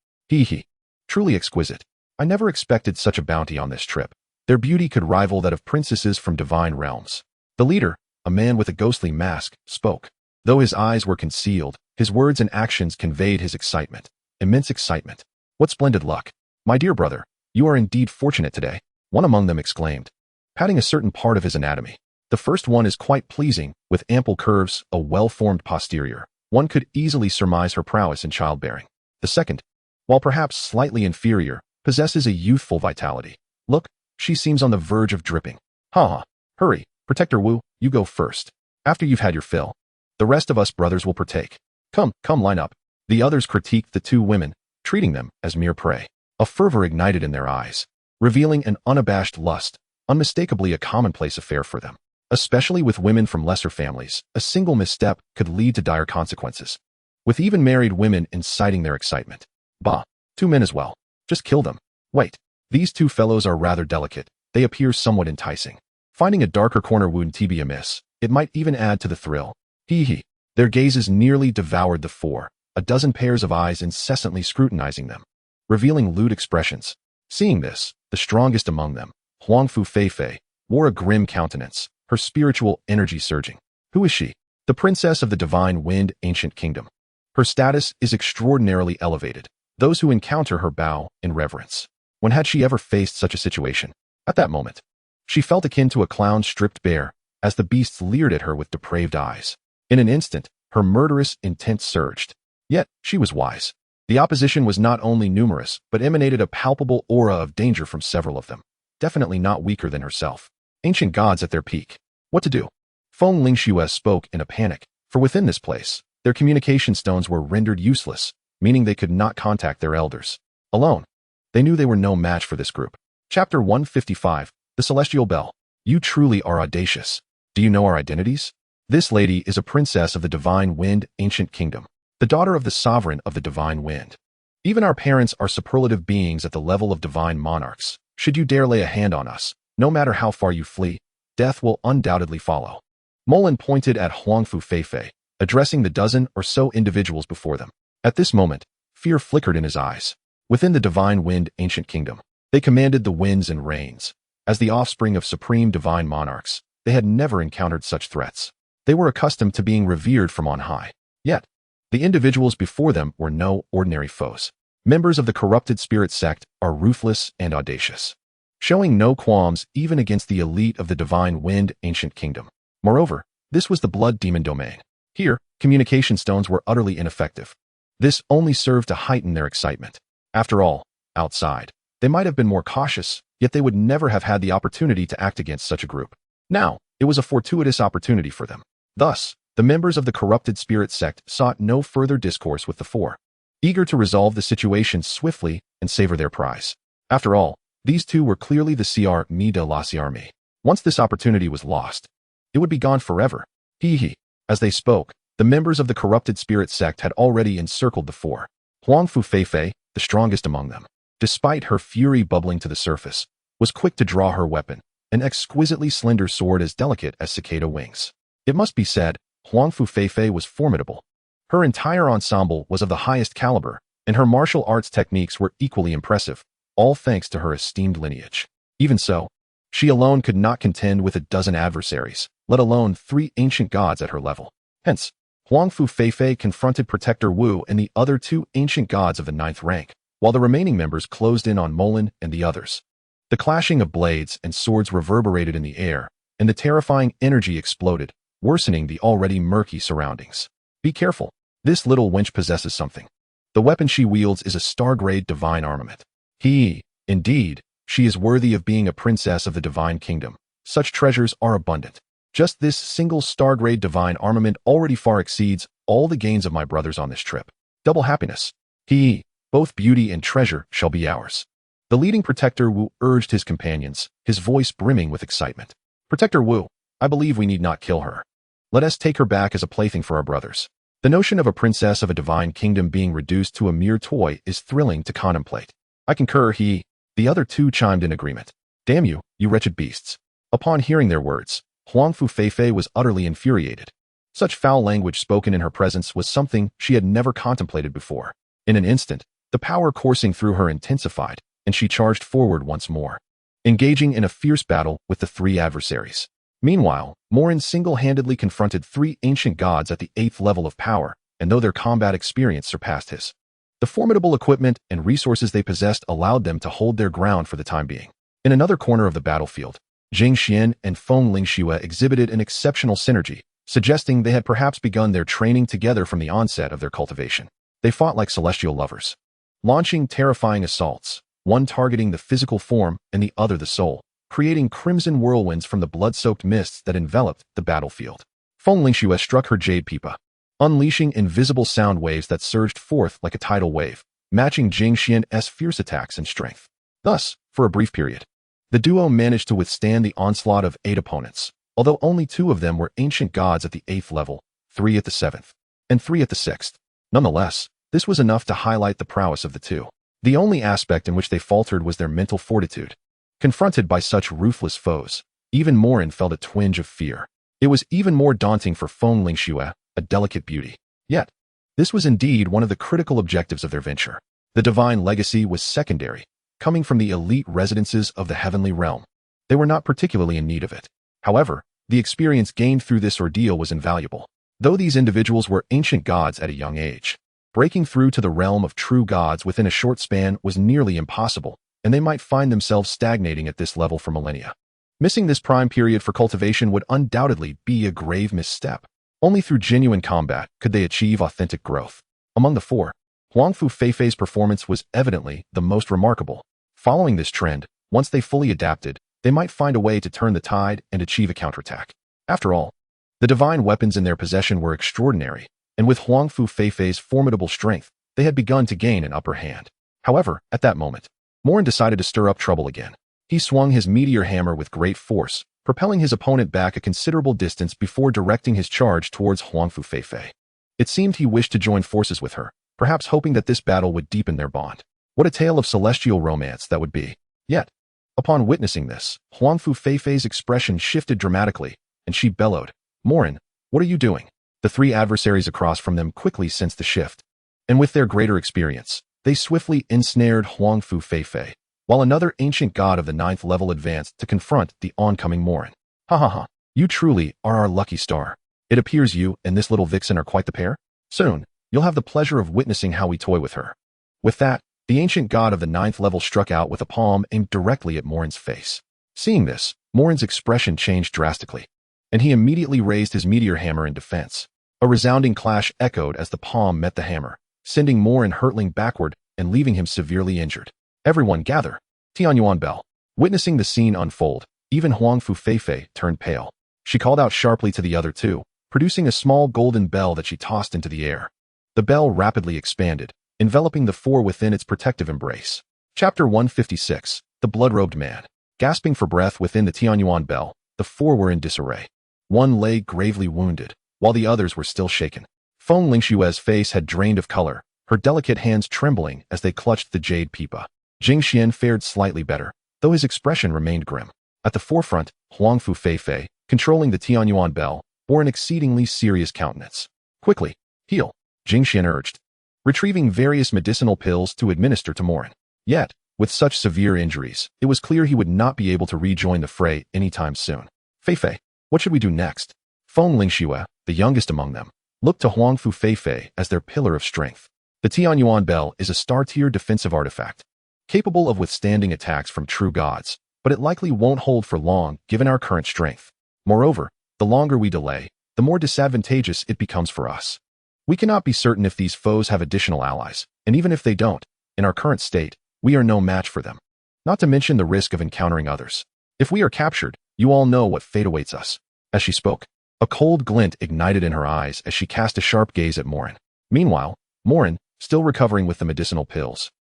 Truly exquisite. I never expected such a bounty on this trip. Their beauty could rival that of princesses from divine realms. The leader, a man with a ghostly mask, spoke. Though his eyes were concealed, his words and actions conveyed his excitement. Immense excitement. What splendid luck. My dear brother, you are indeed fortunate today, one among them exclaimed, patting a certain part of his anatomy. The first one is quite pleasing, with ample curves, a well-formed posterior. One could easily surmise her prowess in childbearing. The second, while perhaps slightly inferior, possesses a youthful vitality. Look, she seems on the verge of dripping. Hurry, Protector Wu, you go first. After you've had your fill, the rest of us brothers will partake. Come, line up. The others critiqued the two women, treating them as mere prey. A fervor ignited in their eyes, revealing an unabashed lust, unmistakably a commonplace affair for them. Especially with women from lesser families, a single misstep could lead to dire consequences. With even married women inciting their excitement. Bah, two men as well. Just kill them. Wait, these two fellows are rather delicate. They appear somewhat enticing. Finding a darker corner wound to be amiss, it might even add to the thrill. Their gazes nearly devoured the four, a dozen pairs of eyes incessantly scrutinizing them, revealing lewd expressions. Seeing this, the strongest among them, Wrongful Feifei, wore a grim countenance, her spiritual energy surging. Who is she? The princess of the divine wind ancient kingdom. Her status is extraordinarily elevated. Those who encounter her bow in reverence. When had she ever faced such a situation? At that moment, she felt akin to a clown stripped bare, as the beasts leered at her with depraved eyes. In an instant, her murderous intent surged. Yet, she was wise. The opposition was not only numerous, but emanated a palpable aura of danger from several of them. Definitely not weaker than herself. Ancient gods at their peak. What to do? Feng Lingxue spoke in a panic, for within this place, their communication stones were rendered useless, meaning they could not contact their elders. Alone, they knew they were no match for this group. Chapter 155, The Celestial Bell. You truly are audacious. Do you know our identities? This lady is a princess of the divine wind ancient kingdom, the daughter of the sovereign of the divine wind. Even our parents are superlative beings at the level of divine monarchs. Should you dare lay a hand on us, no matter how far you flee, death will undoubtedly follow. Molin pointed at Wrongful Feifei, addressing the dozen or so individuals before them. At this moment, fear flickered in his eyes. Within the divine wind ancient kingdom, they commanded the winds and rains. As the offspring of supreme divine monarchs, they had never encountered such threats. They were accustomed to being revered from on high. Yet, the individuals before them were no ordinary foes. Members of the corrupted spirit sect are ruthless and audacious, showing no qualms even against the elite of the divine wind ancient kingdom. Moreover, this was the blood demon domain. Here, communication stones were utterly ineffective. This only served to heighten their excitement. After all, outside, they might have been more cautious, yet they would never have had the opportunity to act against such a group. Now, it was a fortuitous opportunity for them. Thus, the members of the corrupted spirit sect sought no further discourse with the four, eager to resolve the situation swiftly and savor their prize. After all, these two were clearly the CR de la CRME. Once this opportunity was lost, it would be gone forever. As they spoke, the members of the corrupted spirit sect had already encircled the four. Wrongful Feifei, the strongest among them, despite her fury bubbling to the surface, was quick to draw her weapon, an exquisitely slender sword as delicate as cicada wings. It must be said, Wrongful Feifei was formidable. Her entire ensemble was of the highest caliber, and her martial arts techniques were equally impressive, all thanks to her esteemed lineage. Even so, she alone could not contend with a dozen adversaries, let alone 3 ancient gods at her level. Hence, Wrongful Feifei confronted Protector Wu and the other 2 ancient gods of the 9th rank, while the remaining members closed in on Molin and the others. The clashing of blades and swords reverberated in the air, and the terrifying energy exploded, worsening the already murky surroundings. Be careful, this little wench possesses something. The weapon she wields is a star-grade divine armament. Indeed, she is worthy of being a princess of the divine kingdom. Such treasures are abundant. Just this single star-grade divine armament already far exceeds all the gains of my brothers on this trip. Double happiness. Both beauty and treasure shall be ours. The leading Protector Wu urged his companions, his voice brimming with excitement. Protector Wu, I believe we need not kill her. Let us take her back as a plaything for our brothers. The notion of a princess of a divine kingdom being reduced to a mere toy is thrilling to contemplate. I concur, the other two chimed in agreement. Damn you, you wretched beasts. Upon hearing their words, Wrongful Feifei was utterly infuriated. Such foul language spoken in her presence was something she had never contemplated before. In an instant, the power coursing through her intensified, and she charged forward once more, engaging in a fierce battle with the three adversaries. Meanwhile, Morin single-handedly confronted three ancient gods at the 8th level of power, and though their combat experience surpassed his, the formidable equipment and resources they possessed allowed them to hold their ground for the time being. In another corner of the battlefield, Jing Xian and Feng Lingxue exhibited an exceptional synergy, suggesting they had perhaps begun their training together from the onset of their cultivation. They fought like celestial lovers, launching terrifying assaults, one targeting the physical form and the other the soul, creating crimson whirlwinds from the blood-soaked mists that enveloped the battlefield. Feng Lingxue struck her jade pipa, unleashing invisible sound waves that surged forth like a tidal wave, matching Jing Xian's fierce attacks and strength. Thus, for a brief period, the duo managed to withstand the onslaught of 8 opponents, although only 2 of them were ancient gods at the 8th level, 3 at the 7th, and 3 at the 6th. Nonetheless, this was enough to highlight the prowess of the two. The only aspect in which they faltered was their mental fortitude. Confronted by such ruthless foes, even Morin felt a twinge of fear. It was even more daunting for Feng Lingxue, a delicate beauty. Yet, this was indeed one of the critical objectives of their venture. The divine legacy was secondary, coming from the elite residences of the heavenly realm. They were not particularly in need of it. However, the experience gained through this ordeal was invaluable. Though these individuals were ancient gods at a young age, breaking through to the realm of true gods within a short span was nearly impossible, and they might find themselves stagnating at this level for millennia. Missing this prime period for cultivation would undoubtedly be a grave misstep. Only through genuine combat could they achieve authentic growth. Among the 4, Wrongful Feifei's performance was evidently the most remarkable. Following this trend, once they fully adapted, they might find a way to turn the tide and achieve a counterattack. After all, the divine weapons in their possession were extraordinary, and with Wrongful Feifei's formidable strength, they had begun to gain an upper hand. However, at that moment, Morin decided to stir up trouble again. He swung his meteor hammer with great force, propelling his opponent back a considerable distance before directing his charge towards Wrongful Feifei. It seemed he wished to join forces with her, perhaps hoping that this battle would deepen their bond. What a tale of celestial romance that would be. Yet, upon witnessing this, Wrongful Feifei's expression shifted dramatically, and she bellowed, "Morin, what are you doing?" The 3 adversaries across from them quickly sensed the shift, and with their greater experience, they swiftly ensnared Wrongful Feifei, while another ancient god of the 9th level advanced to confront the oncoming Morin. Ha ha ha, you truly are our lucky star. It appears you and this little vixen are quite the pair. Soon, you'll have the pleasure of witnessing how we toy with her. With that, the ancient god of the 9th level struck out with a palm aimed directly at Morin's face. Seeing this, Morin's expression changed drastically, and he immediately raised his meteor hammer in defense. A resounding clash echoed as the palm met the hammer, sending Morin hurtling backward and leaving him severely injured. Everyone gather. Tianyuan bell. Witnessing the scene unfold, even Wrongful Feifei turned pale. She called out sharply to the other 2, producing a small golden bell that she tossed into the air. The bell rapidly expanded, enveloping the 4 within its protective embrace. Chapter 156, The Blood-Robed Man. Gasping for breath within the Tianyuan bell, the 4 were in disarray. One lay gravely wounded, while the others were still shaken. Feng Lingxue's face had drained of color, her delicate hands trembling as they clutched the jade pipa. Jing Xian fared slightly better, though his expression remained grim. At the forefront, Wrongful Feifei, controlling the Tianyuan bell, bore an exceedingly serious countenance. Quickly, heal, Jing Xian urged, retrieving various medicinal pills to administer to Morin. Yet, with such severe injuries, it was clear he would not be able to rejoin the fray anytime soon. Feifei, what should we do next? Feng Lingxue, the youngest among them, looked to Wrongful Feifei as their pillar of strength. The Tianyuan bell is a star-tier defensive artifact, capable of withstanding attacks from true gods, but it likely won't hold for long given our current strength. Moreover, the longer we delay, the more disadvantageous it becomes for us. We cannot be certain if these foes have additional allies, and even if they don't, in our current state, we are no match for them. Not to mention the risk of encountering others. If we are captured, you all know what fate awaits us. As she spoke, a cold glint ignited in her eyes as she cast a sharp gaze at Morin. Meanwhile, Morin, still recovering with the medicinal pills,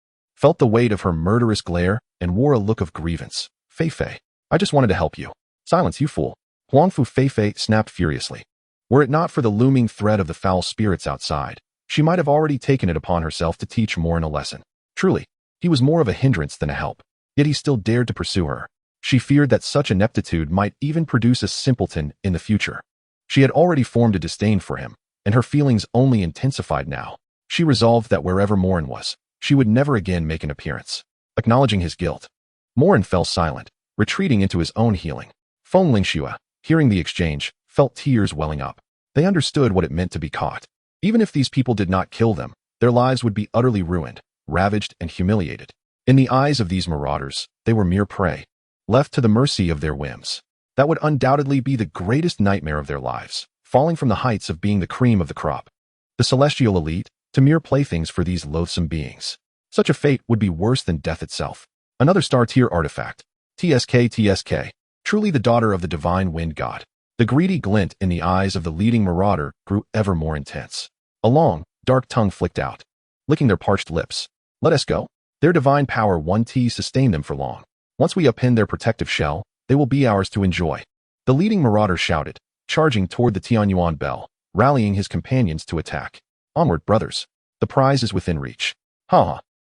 felt the weight of her murderous glare, and wore a look of grievance. Fei, I just wanted to help you. Silence, you fool. Wrongful Fei snapped furiously. Were it not for the looming threat of the foul spirits outside, she might have already taken it upon herself to teach Morin a lesson. Truly, he was more of a hindrance than a help, yet he still dared to pursue her. She feared that such ineptitude might even produce a simpleton in the future. She had already formed a disdain for him, and her feelings only intensified now. She resolved that wherever Morin was, she would never again make an appearance. Acknowledging his guilt, Morin fell silent, retreating into his own healing. Feng Lingxue, hearing the exchange, felt tears welling up. They understood what it meant to be caught. Even if these people did not kill them, their lives would be utterly ruined, ravaged, and humiliated. In the eyes of these marauders, they were mere prey, left to the mercy of their whims. That would undoubtedly be the greatest nightmare of their lives, falling from the heights of being the cream of the crop. The celestial elite, to mere playthings for these loathsome beings. Such a fate would be worse than death itself. Another star-tier artifact. TSK. Truly the daughter of the divine wind god. The greedy glint in the eyes of the leading marauder grew ever more intense. A long, dark tongue flicked out, licking their parched lips. Let us go. Their divine power 1T sustained them for long. Once we upend their protective shell, they will be ours to enjoy. The leading marauder shouted, charging toward the Tianyuan bell, rallying his companions to attack. Onward, brothers. The prize is within reach.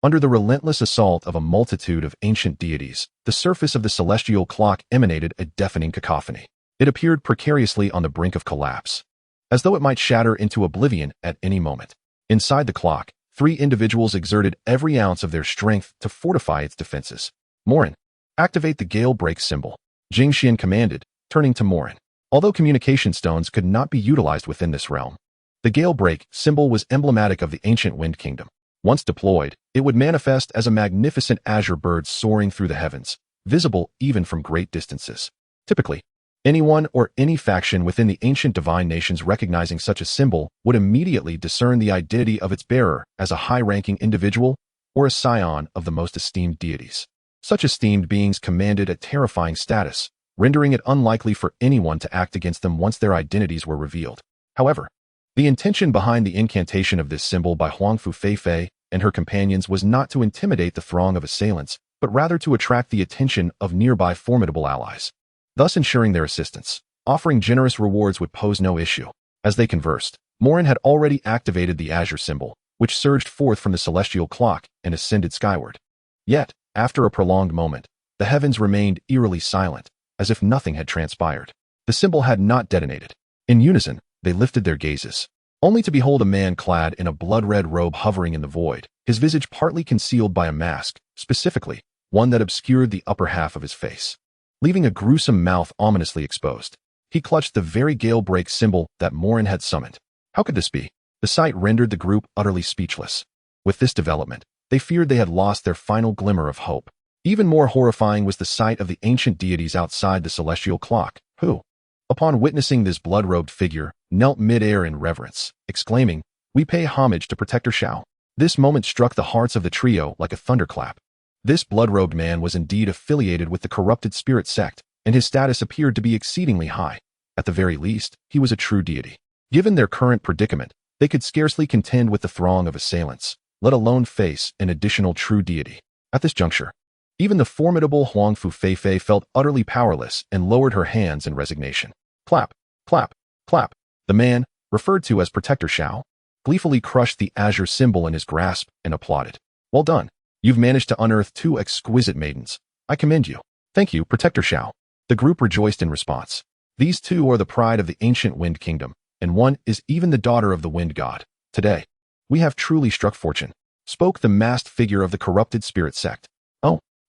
Under the relentless assault of a multitude of ancient deities, the surface of the celestial clock emanated a deafening cacophony. It appeared precariously on the brink of collapse, as though it might shatter into oblivion at any moment. Inside the clock, 3 individuals exerted every ounce of their strength to fortify its defenses. Morin, activate the gale break symbol. Jingxian commanded, turning to Morin. Although communication stones could not be utilized within this realm, the gale break symbol was emblematic of the ancient wind kingdom. Once deployed, it would manifest as a magnificent azure bird soaring through the heavens, visible even from great distances. Typically, anyone or any faction within the ancient divine nations recognizing such a symbol would immediately discern the identity of its bearer as a high-ranking individual or a scion of the most esteemed deities. Such esteemed beings commanded a terrifying status, rendering it unlikely for anyone to act against them once their identities were revealed. However, the intention behind the incantation of this symbol by Wrongful Fei and her companions was not to intimidate the throng of assailants, but rather to attract the attention of nearby formidable allies, thus ensuring their assistance. Offering generous rewards would pose no issue. As they conversed, Morin had already activated the azure symbol, which surged forth from the celestial clock and ascended skyward. Yet, after a prolonged moment, the heavens remained eerily silent, as if nothing had transpired. The symbol had not detonated. In unison, they lifted their gazes, only to behold a man clad in a blood-red robe hovering in the void, his visage partly concealed by a mask, specifically, one that obscured the upper half of his face, leaving a gruesome mouth ominously exposed. He clutched the very gale break symbol that Morin had summoned. How could this be? The sight rendered the group utterly speechless. With this development, they feared they had lost their final glimmer of hope. Even more horrifying was the sight of the ancient deities outside the celestial clock, who, upon witnessing this blood-robed figure, knelt mid-air in reverence, exclaiming, "We pay homage to Protector Xiao." This moment struck the hearts of the trio like a thunderclap. This blood-robed man was indeed affiliated with the corrupted spirit sect, and his status appeared to be exceedingly high. At the very least, he was a true deity. Given their current predicament, they could scarcely contend with the throng of assailants, let alone face an additional true deity. At this juncture, even the formidable Wrongful Fei felt utterly powerless and lowered her hands in resignation. Clap, clap, clap. The man, referred to as Protector Xiao, gleefully crushed the azure symbol in his grasp and applauded. Well done. You've managed to unearth 2 exquisite maidens. I commend you. Thank you, Protector Xiao. The group rejoiced in response. These 2 are the pride of the ancient wind kingdom, and one is even the daughter of the wind god. Today, we have truly struck fortune, spoke the masked figure of the corrupted spirit sect.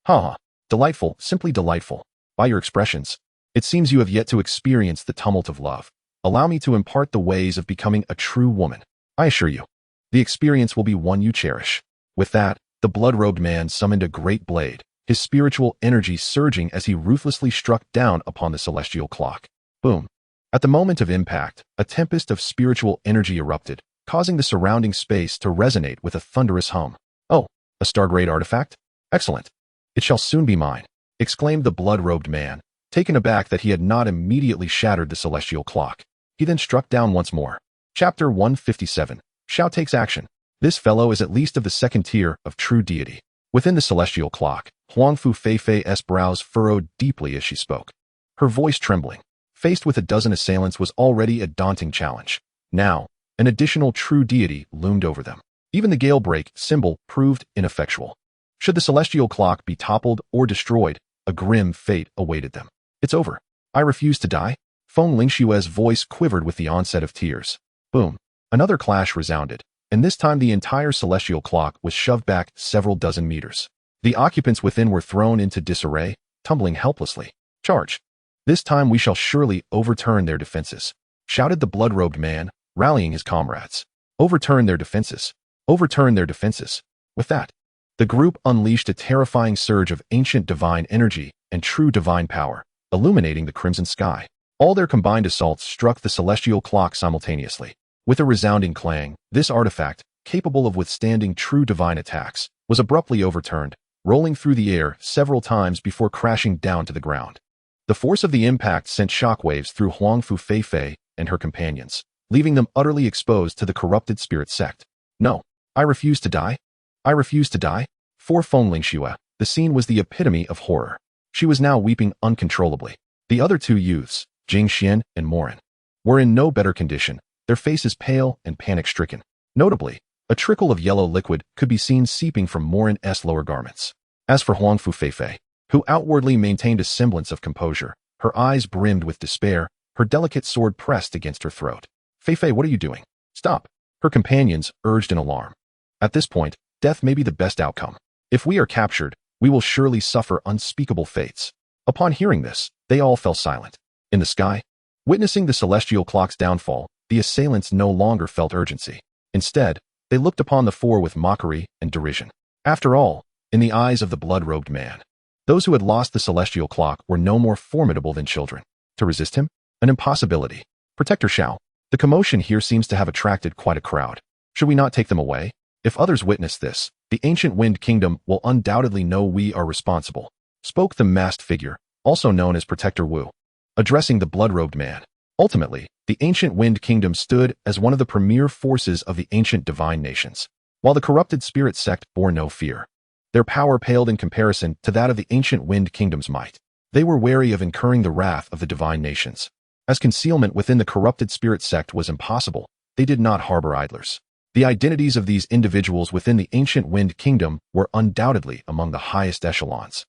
Oh, delightful, simply delightful. By your expressions, it seems you have yet to experience the tumult of love. Allow me to impart the ways of becoming a true woman. I assure you, the experience will be one you cherish. With that, the blood-robed man summoned a great blade, his spiritual energy surging as he ruthlessly struck down upon the celestial clock. Boom. At the moment of impact, a tempest of spiritual energy erupted, causing the surrounding space to resonate with a thunderous hum. Oh, a Stargrade artifact? Excellent. It shall soon be mine, exclaimed the blood-robed man, taken aback that he had not immediately shattered the celestial clock. He then struck down once more. Chapter 157. Xiao takes action. This fellow is at least of the second tier of true deity. Within the celestial clock, Wrongful Feifei's brows furrowed deeply as she spoke, her voice trembling. Faced with a dozen assailants was already a daunting challenge. Now, an additional true deity loomed over them. Even the gale break symbol proved ineffectual. Should the celestial clock be toppled or destroyed, a grim fate awaited them. It's over. I refuse to die. Feng Lingshue's voice quivered with the onset of tears. Boom. Another clash resounded, and this time the entire celestial clock was shoved back several dozen meters. The occupants within were thrown into disarray, tumbling helplessly. Charge! This time we shall surely overturn their defenses, shouted the blood-robed man, rallying his comrades. Overturn their defenses. Overturn their defenses. With that, the group unleashed a terrifying surge of ancient divine energy and true divine power, illuminating the crimson sky. All their combined assaults struck the celestial clock simultaneously. With a resounding clang, this artifact, capable of withstanding true divine attacks, was abruptly overturned, rolling through the air several times before crashing down to the ground. The force of the impact sent shockwaves through Wrongful Feifei and her companions, leaving them utterly exposed to the corrupted spirit sect. No, I refuse to die. I refuse to die. For Feng Lingxue, the scene was the epitome of horror. She was now weeping uncontrollably. The other two youths, Jing Xian and Morin, were in no better condition, their faces pale and panic-stricken. Notably, a trickle of yellow liquid could be seen seeping from Morin's lower garments. As for Wrongful Feifei, who outwardly maintained a semblance of composure, her eyes brimmed with despair, her delicate sword pressed against her throat. Feifei, what are you doing? Stop! Her companions urged in alarm. At this point, death may be the best outcome. If we are captured, we will surely suffer unspeakable fates. Upon hearing this, they all fell silent. In the sky, witnessing the celestial clock's downfall, the assailants no longer felt urgency. Instead, they looked upon the four with mockery and derision. After all, in the eyes of the blood-robed man, those who had lost the celestial clock were no more formidable than children. To resist him? An impossibility. Protector Xiao, the commotion here seems to have attracted quite a crowd. Should we not take them away? If others witness this, the ancient Wind Kingdom will undoubtedly know we are responsible, spoke the masked figure, also known as Protector Wu, addressing the blood-robed man. Ultimately, the ancient Wind Kingdom stood as one of the premier forces of the ancient divine nations, while the corrupted spirit sect bore no fear. Their power paled in comparison to that of the ancient Wind Kingdom's might. They were wary of incurring the wrath of the divine nations. As concealment within the corrupted spirit sect was impossible, they did not harbor idlers. The identities of these individuals within the ancient Wind Kingdom were undoubtedly among the highest echelons.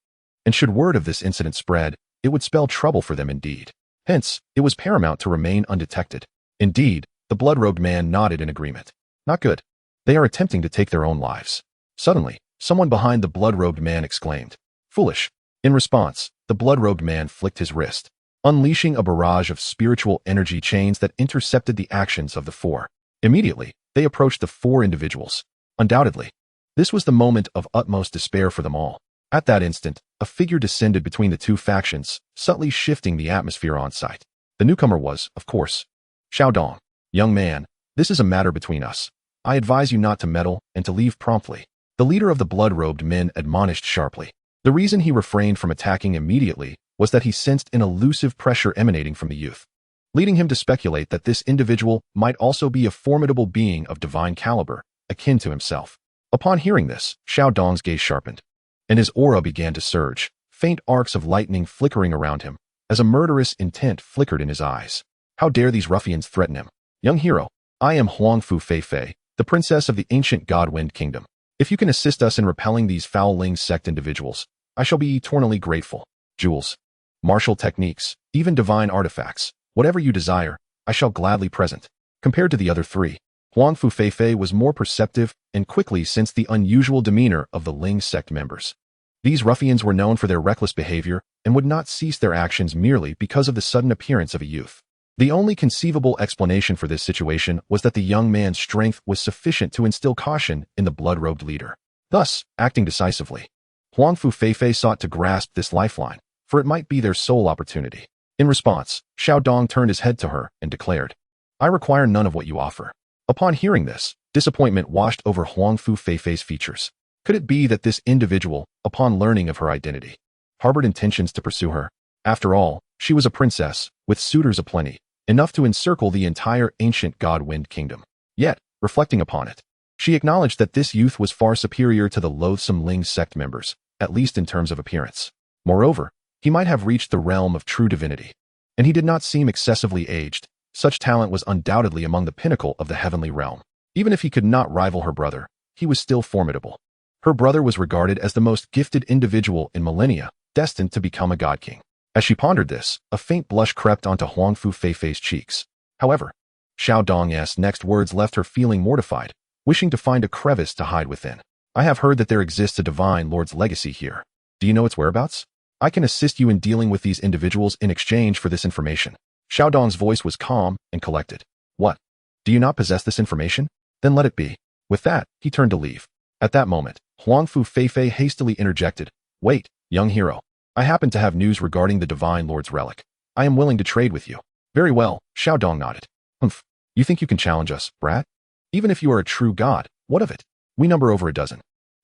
And should word of this incident spread, it would spell trouble for them indeed. Hence, it was paramount to remain undetected. Indeed, the blood-robed man nodded in agreement. Not good. They are attempting to take their own lives. Suddenly, someone behind the blood-robed man exclaimed, "Foolish." In response, the blood-robed man flicked his wrist, unleashing a barrage of spiritual energy chains that intercepted the actions of the four. Immediately, they approached the four individuals. Undoubtedly, this was the moment of utmost despair for them all. At that instant, a figure descended between the two factions, subtly shifting the atmosphere on site. The newcomer was, of course, Xiao Dong. Young man, this is a matter between us. I advise you not to meddle and to leave promptly. The leader of the blood-robed men admonished sharply. The reason he refrained from attacking immediately was that he sensed an elusive pressure emanating from the youth, leading him to speculate that this individual might also be a formidable being of divine caliber, akin to himself. Upon hearing this, Xiao Dong's gaze sharpened, and his aura began to surge, faint arcs of lightning flickering around him, as a murderous intent flickered in his eyes. How dare these ruffians threaten him? Young hero, I am Wrongful Feifei, the princess of the ancient God-Wind Kingdom. If you can assist us in repelling these foul Liyang Sect individuals, I shall be eternally grateful. Jewels, martial techniques, even divine artifacts, whatever you desire, I shall gladly present. Compared to the other three, Wrongful Feifei was more perceptive and quickly sensed the unusual demeanor of the Liyang Sect members. These ruffians were known for their reckless behavior and would not cease their actions merely because of the sudden appearance of a youth. The only conceivable explanation for this situation was that the young man's strength was sufficient to instill caution in the blood-robed leader. Thus, acting decisively, Wrongful Feifei sought to grasp this lifeline, for it might be their sole opportunity. In response, Xiao Dong turned his head to her and declared, I require none of what you offer. Upon hearing this, disappointment washed over Wrongful Feifei's features. Could it be that this individual, upon learning of her identity, harbored intentions to pursue her? After all, she was a princess, with suitors aplenty, enough to encircle the entire ancient God-Wind Kingdom. Yet, reflecting upon it, She acknowledged that this youth was far superior to the loathsome Liyang Sect members, at least in terms of appearance. Moreover, he might have reached the realm of true divinity. And he did not seem excessively aged. Such talent was undoubtedly among the pinnacle of the heavenly realm. Even if he could not rival her brother, he was still formidable. Her brother was regarded as the most gifted individual in millennia, destined to become a god king. As she pondered this, a faint blush crept onto Wrongful Feifei's cheeks. However, Xiao Dong's next words left her feeling mortified, wishing to find a crevice to hide within. I have heard that there exists a divine lord's legacy here. Do you know its whereabouts? I can assist you in dealing with these individuals in exchange for this information. Xiao Dong's voice was calm and collected. What? Do you not possess this information? Then let it be. With that, he turned to leave. At that moment, Wrongful Feifei hastily interjected. Wait, young hero. I happen to have news regarding the Divine Lord's relic. I am willing to trade with you. Very well, Xiao Dong nodded. Humph. You think you can challenge us, brat? Even if you are a true god, what of it? We number over a dozen.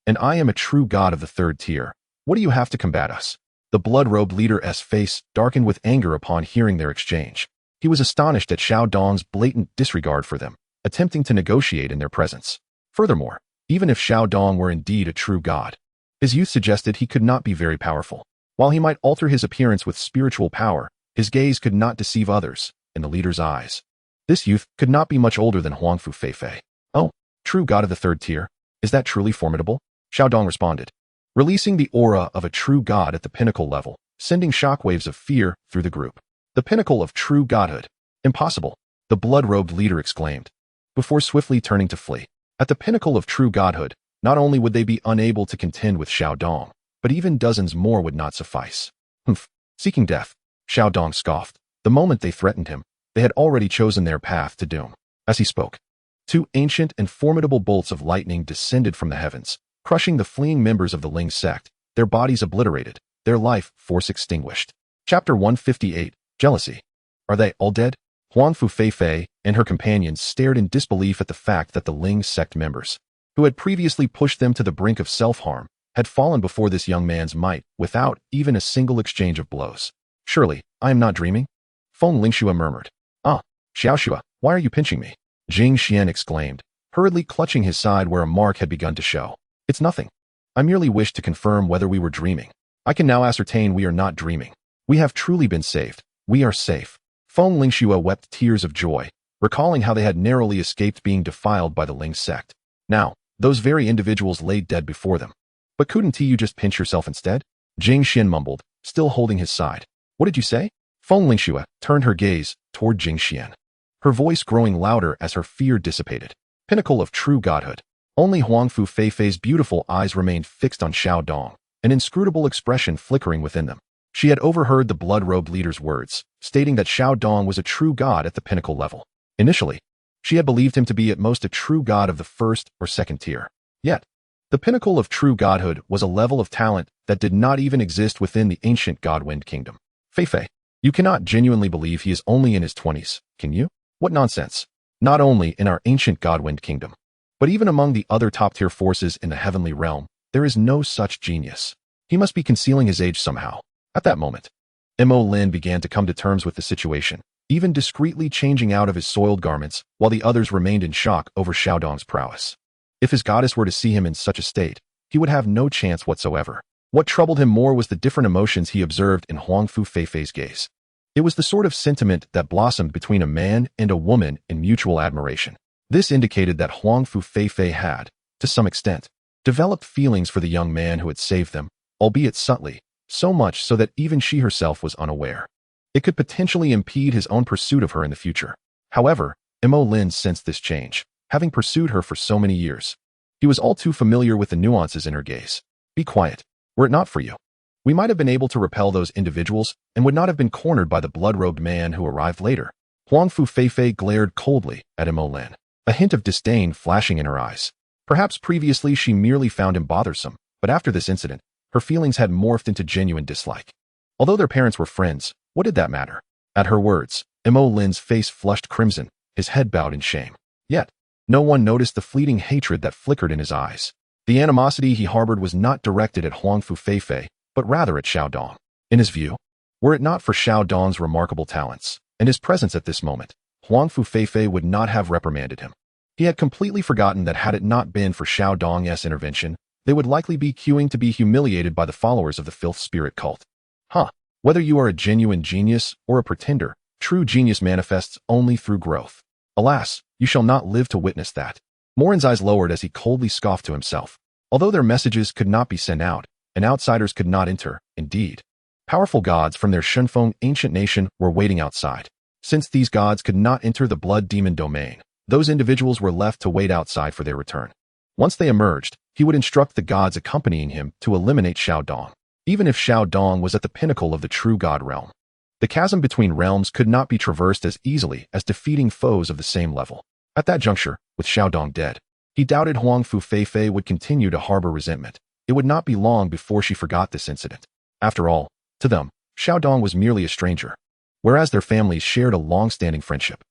And I am a true god of the third tier. What do you have to combat us? The blood-robed leader's face darkened with anger upon hearing their exchange. He was astonished at Xiao Dong's blatant disregard for them, attempting to negotiate in their presence. Furthermore, even if Xiao Dong were indeed a true god, his youth suggested he could not be very powerful. While he might alter his appearance with spiritual power, his gaze could not deceive others in the leader's eyes. This youth could not be much older than Wrongful Feifei. Oh, true god of the third tier, is that truly formidable? Xiao Dong responded, releasing the aura of a true god at the pinnacle level, sending shockwaves of fear through the group. The pinnacle of true godhood. Impossible, the blood-robed leader exclaimed, before swiftly turning to flee. At the pinnacle of true godhood, not only would they be unable to contend with Xiao Dong, but even dozens more would not suffice. Humph, seeking death, Xiao Dong scoffed. The moment they threatened him, they had already chosen their path to doom. As he spoke, two ancient and formidable bolts of lightning descended from the heavens, crushing the fleeing members of the Liyang Sect, their bodies obliterated, their life force extinguished. Chapter 158, Jealousy. Are they all dead? Wrongful Feifei and her companions stared in disbelief at the fact that the Liyang Sect members, who had previously pushed them to the brink of self-harm, had fallen before this young man's might without even a single exchange of blows. Surely, I am not dreaming? Feng Lingxue murmured. Ah, Xiaoxua, why are you pinching me? Jing Xian exclaimed, hurriedly clutching his side where a mark had begun to show. It's nothing. I merely wished to confirm whether we were dreaming. I can now ascertain we are not dreaming. We have truly been saved. We are safe. Feng Lingxue wept tears of joy, recalling how they had narrowly escaped being defiled by the Liyang Sect. Now, those very individuals lay dead before them. But couldn't you just pinch yourself instead? Jing Xian mumbled, still holding his side. What did you say? Feng Lingxue turned her gaze toward Jing Xian, her voice growing louder as her fear dissipated. Pinnacle of true godhood. Only Wrongful Feifei's beautiful eyes remained fixed on Xiao Dong, an inscrutable expression flickering within them. She had overheard the blood-robed leader's words, stating that Xiao Dong was a true god at the pinnacle level. Initially, she had believed him to be at most a true god of the first or second tier. Yet, the pinnacle of true godhood was a level of talent that did not even exist within the ancient Godwind kingdom. Feifei, you cannot genuinely believe he is only in his 20s, can you? What nonsense. Not only in our ancient Godwind kingdom, but even among the other top-tier forces in the heavenly realm, there is no such genius. He must be concealing his age somehow. At that moment, Mo Lin began to come to terms with the situation, even discreetly changing out of his soiled garments, while the others remained in shock over Xiao Dong's prowess. If his goddess were to see him in such a state, he would have no chance whatsoever. What troubled him more was the different emotions he observed in Wrongful Feifei's gaze. It was the sort of sentiment that blossomed between a man and a woman in mutual admiration. This indicated that Wrongful Feifei had, to some extent, developed feelings for the young man who had saved them, albeit subtly, so much so that even she herself was unaware. It could potentially impede his own pursuit of her in the future. However, Mo Lin sensed this change, having pursued her for so many years. He was all too familiar with the nuances in her gaze. Be quiet. Were it not for you, we might have been able to repel those individuals and would not have been cornered by the blood-robed man who arrived later. Wrongful Feifei glared coldly at Mo Lin, a hint of disdain flashing in her eyes. Perhaps previously she merely found him bothersome, but after this incident, her feelings had morphed into genuine dislike. Although their parents were friends, what did that matter? At her words, Mo Lin's face flushed crimson, his head bowed in shame. Yet, no one noticed the fleeting hatred that flickered in his eyes. The animosity he harbored was not directed at Wrongful Feifei, but rather at Xiao Dong. In his view, were it not for Xiao Dong's remarkable talents and his presence at this moment, Wrongful Feifei would not have reprimanded him. He had completely forgotten that had it not been for Xiao Dong's intervention, they would likely be queuing to be humiliated by the followers of the filth spirit cult. Whether you are a genuine genius or a pretender, true genius manifests only through growth. Alas, you shall not live to witness that. Morin's eyes lowered as he coldly scoffed to himself. Although their messages could not be sent out, and outsiders could not enter, indeed, powerful gods from their Shunfeng ancient nation were waiting outside. Since these gods could not enter the blood demon domain, those individuals were left to wait outside for their return. Once they emerged, he would instruct the gods accompanying him to eliminate Xiao Dong. Even if Xiao Dong was at the pinnacle of the true god realm, the chasm between realms could not be traversed as easily as defeating foes of the same level. At that juncture, with Xiao Dong dead, he doubted Wrongful Feifei would continue to harbor resentment. It would not be long before she forgot this incident. After all, to them, Xiao Dong was merely a stranger, whereas their families shared a long-standing friendship.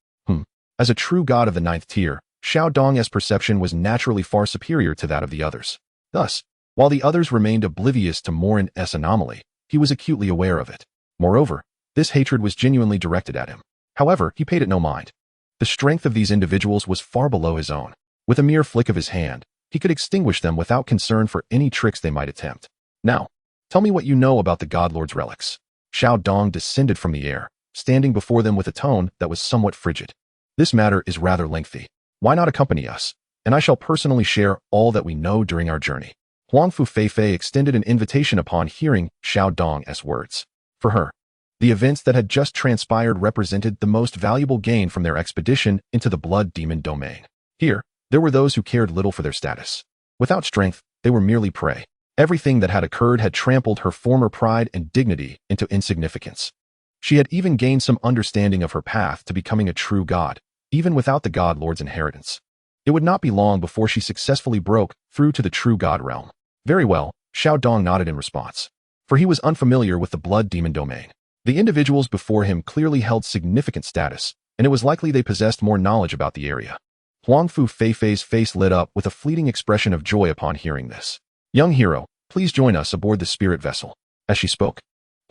As a true god of the 9th tier, Xiao Dong's perception was naturally far superior to that of the others. Thus, while the others remained oblivious to Morin's anomaly, he was acutely aware of it. Moreover, this hatred was genuinely directed at him. However, he paid it no mind. The strength of these individuals was far below his own. With a mere flick of his hand, he could extinguish them without concern for any tricks they might attempt. Now, tell me what you know about the Godlord's relics. Xiao Dong descended from the air, standing before them with a tone that was somewhat frigid. This matter is rather lengthy. Why not accompany us? And I shall personally share all that we know during our journey. Wrongful Feifei extended an invitation upon hearing Xiao Dong's words. For her, the events that had just transpired represented the most valuable gain from their expedition into the blood demon domain. Here, there were those who cared little for their status. Without strength, they were merely prey. Everything that had occurred had trampled her former pride and dignity into insignificance. She had even gained some understanding of her path to becoming a true god, even without the God Lord's inheritance. It would not be long before she successfully broke through to the true god realm. Very well, Xiao Dong nodded in response, for he was unfamiliar with the blood demon domain. The individuals before him clearly held significant status, and it was likely they possessed more knowledge about the area. Wrongful Feifei's face lit up with a fleeting expression of joy upon hearing this. Young hero, please join us aboard the spirit vessel. As she spoke,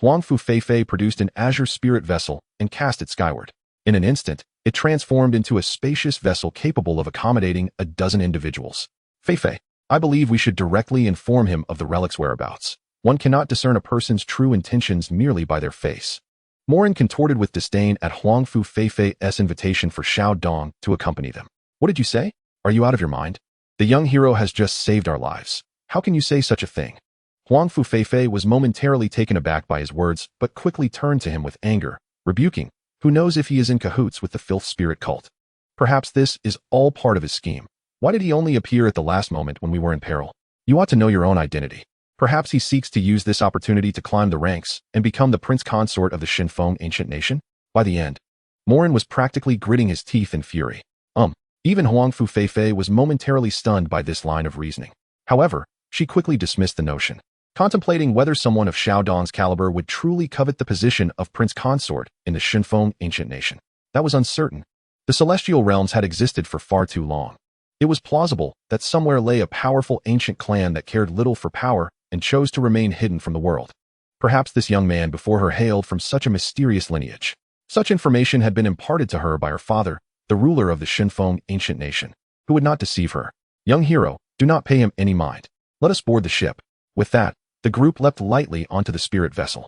Wrongful Feifei produced an azure spirit vessel and cast it skyward. In an instant, it transformed into a spacious vessel capable of accommodating a dozen individuals. Feifei, I believe we should directly inform him of the relic's whereabouts. One cannot discern a person's true intentions merely by their face. Morin contorted with disdain at Wrongful Feifei's invitation for Xiao Dong to accompany them. What did you say? Are you out of your mind? The young hero has just saved our lives. How can you say such a thing? Wrongful Feifei was momentarily taken aback by his words, but quickly turned to him with anger, rebuking, who knows if he is in cahoots with the filth spirit cult. Perhaps this is all part of his scheme. Why did he only appear at the last moment when we were in peril? You ought to know your own identity. Perhaps he seeks to use this opportunity to climb the ranks and become the prince consort of the Shunfeng ancient nation? By the end, Morin was practically gritting his teeth in fury. Even Wrongful Feifei was momentarily stunned by this line of reasoning. However, she quickly dismissed the notion, contemplating whether someone of Xiao Dong's caliber would truly covet the position of prince consort in the Shunfeng ancient nation. That was uncertain. The celestial realms had existed for far too long. It was plausible that somewhere lay a powerful ancient clan that cared little for power and chose to remain hidden from the world. Perhaps this young man before her hailed from such a mysterious lineage. Such information had been imparted to her by her father, the ruler of the Shunfeng ancient nation, who would not deceive her. Young hero, do not pay him any mind. Let us board the ship. With that, the group leapt lightly onto the spirit vessel.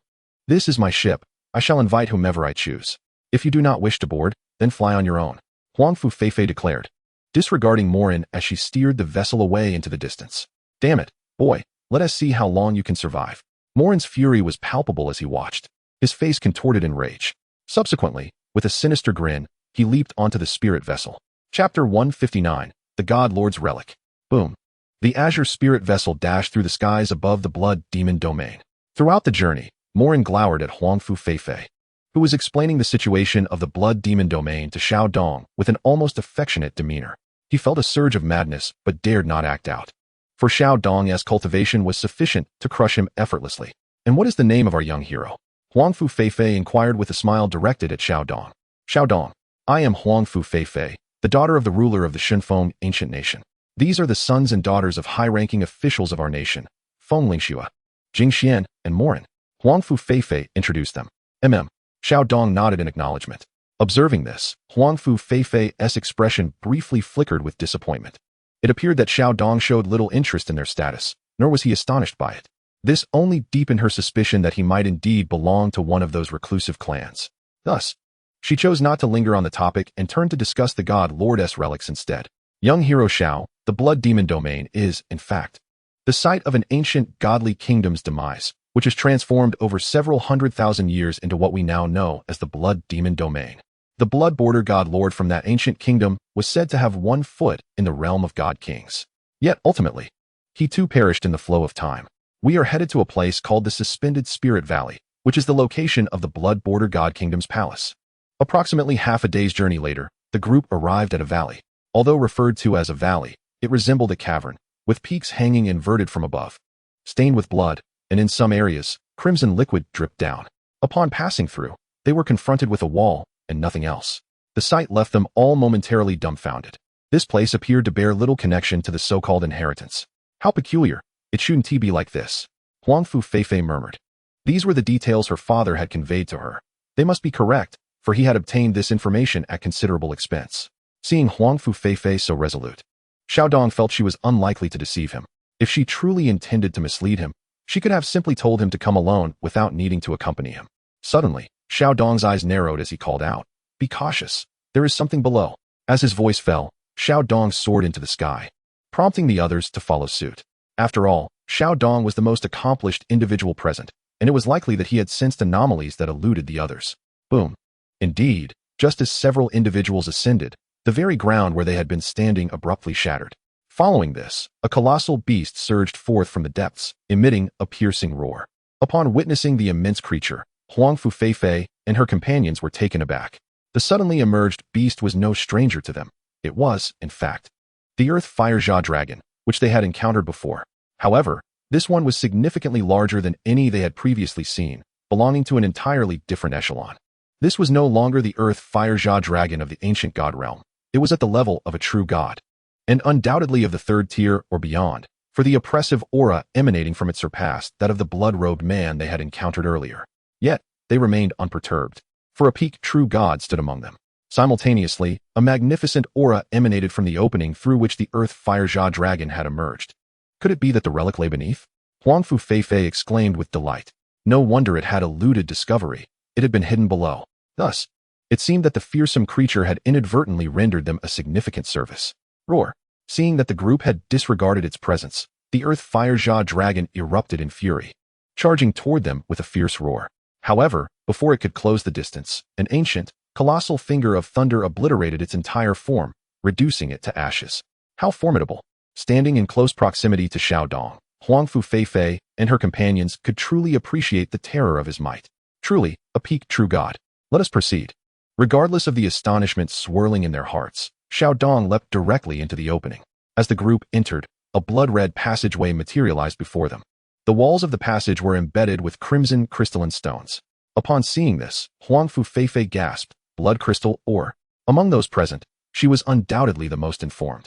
This is my ship. I shall invite whomever I choose. If you do not wish to board, then fly on your own. Wrongful Feifei declared, disregarding Morin as she steered the vessel away into the distance. Damn it, boy, let us see how long you can survive. Morin's fury was palpable as he watched. His face contorted in rage. Subsequently, with a sinister grin, he leaped onto the spirit vessel. Chapter 159, The God Lord's Relic. Boom. The azure spirit vessel dashed through the skies above the blood demon domain. Throughout the journey, Morin glowered at Wrongful Feifei, who was explaining the situation of the blood demon domain to Xiao Dong with an almost affectionate demeanor. He felt a surge of madness, but dared not act out. For Xiao Dong's cultivation was sufficient to crush him effortlessly. And what is the name of our young hero? Wrongful Feifei inquired with a smile directed at Xiao Dong. Xiao Dong, I am Wrongful Feifei, the daughter of the ruler of the Shunfeng ancient nation. These are the sons and daughters of high-ranking officials of our nation, Feng Lingxue, Jingxian, and Morin. Wrongful Feifei introduced them. Xiao Dong nodded in acknowledgement. Observing this, Wrongful Feifei's expression briefly flickered with disappointment. It appeared that Xiao Dong showed little interest in their status, nor was he astonished by it. This only deepened her suspicion that he might indeed belong to one of those reclusive clans. Thus, she chose not to linger on the topic and turned to discuss the god Lord's relics instead. Young hero Xiao, the blood demon domain, is, in fact, the site of an ancient godly kingdom's demise, which has transformed over several 100,000 years into what we now know as the blood demon domain. The blood border god lord from that ancient kingdom was said to have one foot in the realm of god kings. Yet, ultimately, he too perished in the flow of time. We are headed to a place called the Suspended Spirit Valley, which is the location of the blood border god kingdom's palace. Approximately half a day's journey later, the group arrived at a valley. Although referred to as a valley, it resembled a cavern, with peaks hanging inverted from above. Stained with blood, and in some areas, crimson liquid dripped down. Upon passing through, they were confronted with a wall, and nothing else. The sight left them all momentarily dumbfounded. This place appeared to bear little connection to the so-called inheritance. How peculiar, it shouldn't be like this, Wrongful Feifei murmured. These were the details her father had conveyed to her. They must be correct, for he had obtained this information at considerable expense. Seeing Wrongful Feifei so resolute, Xiao Dong felt she was unlikely to deceive him. If she truly intended to mislead him, she could have simply told him to come alone without needing to accompany him. Suddenly, Xiao Dong's eyes narrowed as he called out, "Be cautious, there is something below." As his voice fell, Xiao Dong soared into the sky, prompting the others to follow suit. After all, Xiao Dong was the most accomplished individual present, and it was likely that he had sensed anomalies that eluded the others. Boom. Indeed, just as several individuals ascended, the very ground where they had been standing abruptly shattered. Following this, a colossal beast surged forth from the depths, emitting a piercing roar. Upon witnessing the immense creature, Wrongful Feifei and her companions were taken aback. The suddenly emerged beast was no stranger to them. It was, in fact, the Earth Fire Jia dragon, which they had encountered before. However, this one was significantly larger than any they had previously seen, belonging to an entirely different echelon. This was no longer the Earth Fire Jia dragon of the ancient god realm. It was at the level of a true god, and undoubtedly of the third tier or beyond, for the oppressive aura emanating from it surpassed that of the blood-robed man they had encountered earlier. Yet, they remained unperturbed, for a peak true god stood among them. Simultaneously, a magnificent aura emanated from the opening through which the Earth Fire Jia dragon had emerged. Could it be that the relic lay beneath? Wrongful Feifei exclaimed with delight. No wonder it had eluded discovery. It had been hidden below. Thus, it seemed that the fearsome creature had inadvertently rendered them a significant service. Roar. Seeing that the group had disregarded its presence, the Earth Fire Jia dragon erupted in fury, charging toward them with a fierce roar. However, before it could close the distance, an ancient, colossal finger of thunder obliterated its entire form, reducing it to ashes. How formidable! Standing in close proximity to Xiao Dong, Wrongful Feifei and her companions could truly appreciate the terror of his might. Truly, a peak true god. Let us proceed. Regardless of the astonishment swirling in their hearts, Xiao Dong leapt directly into the opening. As the group entered, a blood-red passageway materialized before them. The walls of the passage were embedded with crimson crystalline stones. Upon seeing this, Wrongful Feifei gasped, "Blood crystal, or..." Among those present, she was undoubtedly the most informed.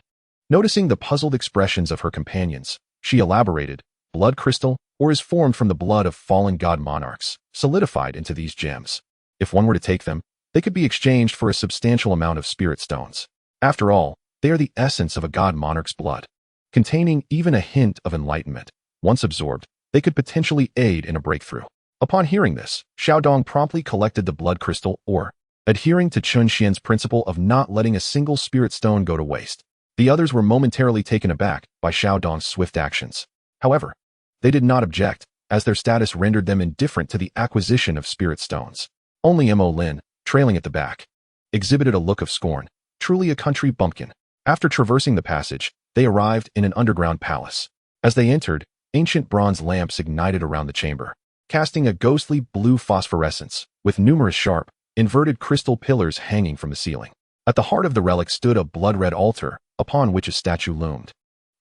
Noticing the puzzled expressions of her companions, she elaborated, "Blood crystal, or is formed from the blood of fallen god monarchs, solidified into these gems. If one were to take them, they could be exchanged for a substantial amount of spirit stones. After all, they are the essence of a god monarch's blood, containing even a hint of enlightenment. Once absorbed, they could potentially aid in a breakthrough." Upon hearing this, Xiao Dong promptly collected the blood crystal, or, adhering to Chen Xuan's principle of not letting a single spirit stone go to waste. The others were momentarily taken aback by Xiao Dong's swift actions. However, they did not object, as their status rendered them indifferent to the acquisition of spirit stones. Only Mo Lin, trailing at the back, exhibited a look of scorn, truly a country bumpkin. After traversing the passage, they arrived in an underground palace. As they entered, ancient bronze lamps ignited around the chamber, casting a ghostly blue phosphorescence, with numerous sharp, inverted crystal pillars hanging from the ceiling. At the heart of the relic stood a blood-red altar, upon which a statue loomed.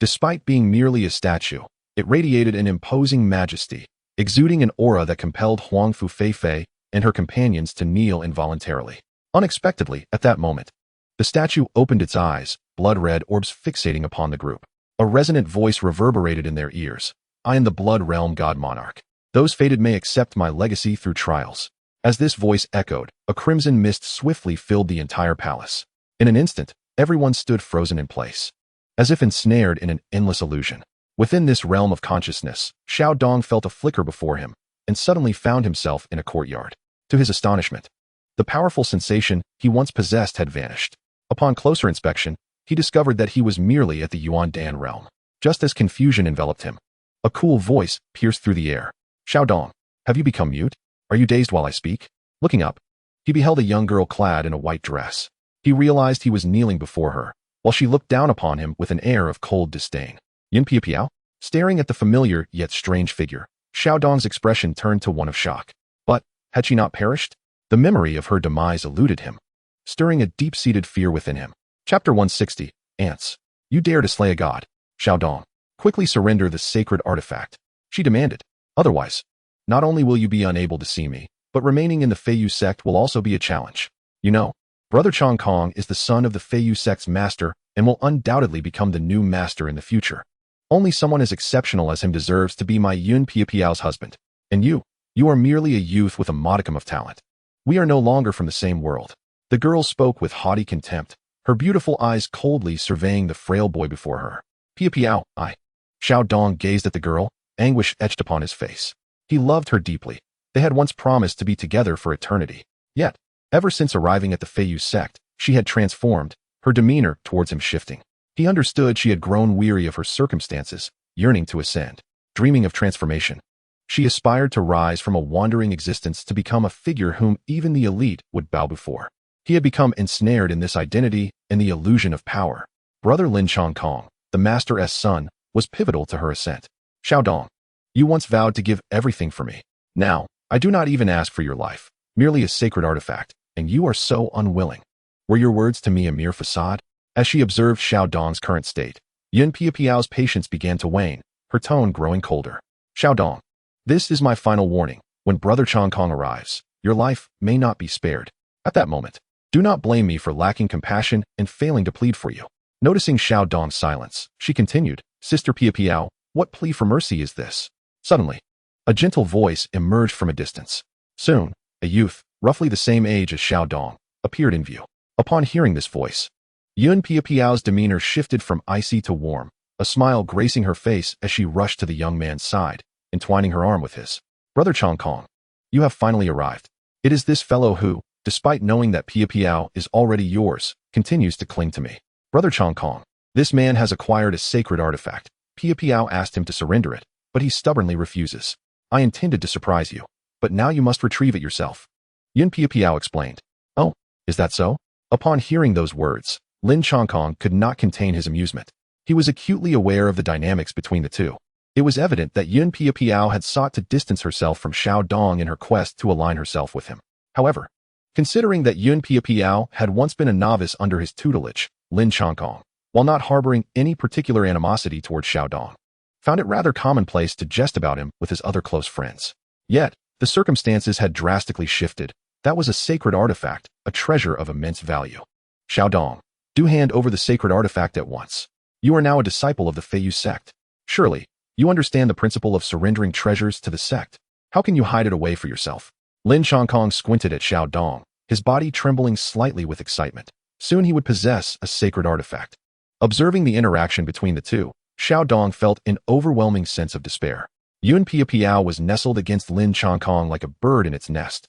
Despite being merely a statue, it radiated an imposing majesty, exuding an aura that compelled Wrongful Feifei and her companions to kneel involuntarily. Unexpectedly, at that moment, the statue opened its eyes, blood-red orbs fixating upon the group. A resonant voice reverberated in their ears. "I am the Blood Realm God Monarch. Those fated may accept my legacy through trials." As this voice echoed, a crimson mist swiftly filled the entire palace. In an instant, everyone stood frozen in place, as if ensnared in an endless illusion. Within this realm of consciousness, Xiao Dong felt a flicker before him, and suddenly found himself in a courtyard. To his astonishment, the powerful sensation he once possessed had vanished. Upon closer inspection, he discovered that he was merely at the Yuan Dan realm. Just as confusion enveloped him, a cool voice pierced through the air. Xiao Dong, have you become mute? Are you dazed while I speak? Looking up, he beheld a young girl clad in a white dress. He realized he was kneeling before her, while she looked down upon him with an air of cold disdain. Yin Piapiao? Staring at the familiar yet strange figure, Xiao Dong's expression turned to one of shock. But, had she not perished? The memory of her demise eluded him, stirring a deep-seated fear within him. Chapter 160, Ants. You dare to slay a god. Xiao Dong, quickly surrender the sacred artifact, she demanded. Otherwise, not only will you be unable to see me, but remaining in the Feiyu sect will also be a challenge. You know, Brother Chong Kong is the son of the Feiyu sect's master and will undoubtedly become the new master in the future. Only someone as exceptional as him deserves to be my Yun Piapiao's husband. And you are merely a youth with a modicum of talent. We are no longer from the same world. The girl spoke with haughty contempt, her beautiful eyes coldly surveying the frail boy before her. Piapiao, Xiao Dong gazed at the girl, anguish etched upon his face. He loved her deeply. They had once promised to be together for eternity. Yet, ever since arriving at the Feiyu sect, she had transformed, her demeanor towards him shifting. He understood she had grown weary of her circumstances, yearning to ascend, dreaming of transformation. She aspired to rise from a wandering existence to become a figure whom even the elite would bow before. He had become ensnared in this identity and the illusion of power. Brother Lin Chongkong, the Master's son, was pivotal to her ascent. Xiao Dong, you once vowed to give everything for me. Now, I do not even ask for your life, merely a sacred artifact, and you are so unwilling. Were your words to me a mere facade? As she observed Xiao Dong's current state, Yun Piapiao's patience began to wane, her tone growing colder. Xiao Dong, this is my final warning. When Brother Chongkong arrives, your life may not be spared. At that moment, do not blame me for lacking compassion and failing to plead for you. Noticing Xiao Dong's silence, she continued, Sister Piapiao, what plea for mercy is this? Suddenly, a gentle voice emerged from a distance. Soon, a youth, roughly the same age as Xiao Dong, appeared in view. Upon hearing this voice, Yun Piapiao's demeanor shifted from icy to warm, a smile gracing her face as she rushed to the young man's side, entwining her arm with his. Brother Chongkong, you have finally arrived. It is this fellow who, despite knowing that Piapiao is already yours, continues to cling to me. Brother Chongkong, this man has acquired a sacred artifact. Piapiao asked him to surrender it, but he stubbornly refuses. I intended to surprise you, but now you must retrieve it yourself. Yun Piapiao explained. Oh, is that so? Upon hearing those words, Lin Chongkong could not contain his amusement. He was acutely aware of the dynamics between the two. It was evident that Yun Piapiao had sought to distance herself from Xiao Dong in her quest to align herself with him. However, considering that Yun Piapiao had once been a novice under his tutelage, Lin Chongkong, while not harboring any particular animosity towards Xiao Dong, found it rather commonplace to jest about him with his other close friends. Yet, the circumstances had drastically shifted. That was a sacred artifact, a treasure of immense value. Xiao Dong, do hand over the sacred artifact at once. You are now a disciple of the Feiyu sect. Surely, you understand the principle of surrendering treasures to the sect. How can you hide it away for yourself? Lin Chongkong squinted at Xiao Dong, his body trembling slightly with excitement. Soon he would possess a sacred artifact. Observing the interaction between the two, Xiao Dong felt an overwhelming sense of despair. Yun Piapiao was nestled against Lin Chongkong like a bird in its nest,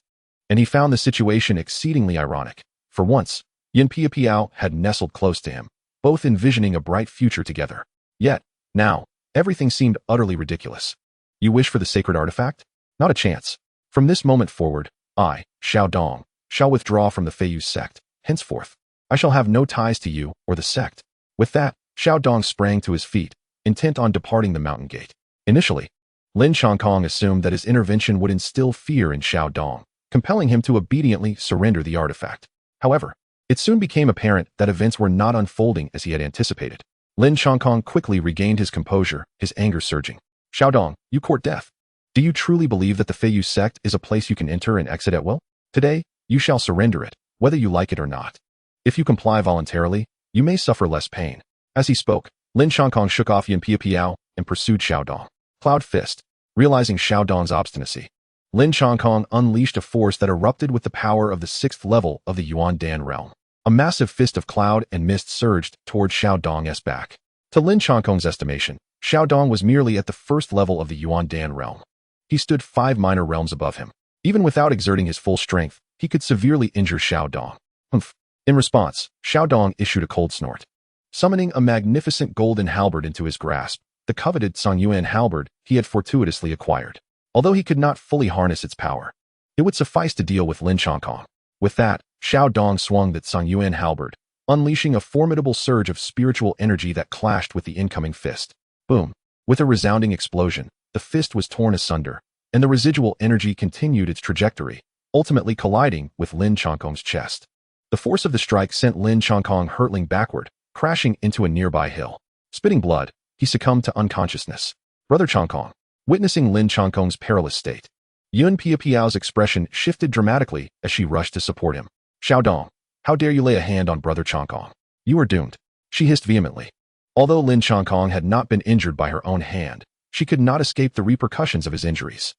and he found the situation exceedingly ironic. For once, Yun Piapiao had nestled close to him, both envisioning a bright future together. Yet, now, everything seemed utterly ridiculous. You wish for the sacred artifact? Not a chance. From this moment forward, I, Xiao Dong, shall withdraw from the Feiyu sect. Henceforth, I shall have no ties to you or the sect. With that, Xiao Dong sprang to his feet, intent on departing the mountain gate. Initially, Lin Chongkong assumed that his intervention would instill fear in Xiao Dong, compelling him to obediently surrender the artifact. However, it soon became apparent that events were not unfolding as he had anticipated. Lin Chongkong quickly regained his composure, his anger surging. Xiao Dong, you court death. Do you truly believe that the Feiyu sect is a place you can enter and exit at will? Today, you shall surrender it, whether you like it or not. If you comply voluntarily, you may suffer less pain. As he spoke, Lin Chongkong shook off Yun Piapiao and pursued Xiao Dong. Cloud Fist, realizing Xiao Dong's obstinacy, Lin Chongkong unleashed a force that erupted with the power of the 6th level of the Yuan Dan realm. A massive fist of cloud and mist surged toward Xiao Dong's back. To Lin Chongkong's estimation, Xiao Dong was merely at the 1st level of the Yuan Dan realm. He stood 5 minor realms above him. Even without exerting his full strength, he could severely injure Xiao Dong. Humph. In response, Xiao Dong issued a cold snort. Summoning a magnificent golden halberd into his grasp, the coveted Songyuan halberd he had fortuitously acquired. Although he could not fully harness its power, it would suffice to deal with Lin Chongkong. With that, Xiao Dong swung that Songyuan halberd, unleashing a formidable surge of spiritual energy that clashed with the incoming fist. Boom! With a resounding explosion, the fist was torn asunder, and the residual energy continued its trajectory, ultimately colliding with Lin Chongkong's chest. The force of the strike sent Lin Chongkong hurtling backward, crashing into a nearby hill. Spitting blood, he succumbed to unconsciousness. Brother Chongkong. Witnessing Lin Chongkong's perilous state, Yun Piapiao's expression shifted dramatically as she rushed to support him. Xiao Dong, how dare you lay a hand on Brother Chongkong? You are doomed, she hissed vehemently. Although Lin Chongkong had not been injured by her own hand, she could not escape the repercussions of his injuries.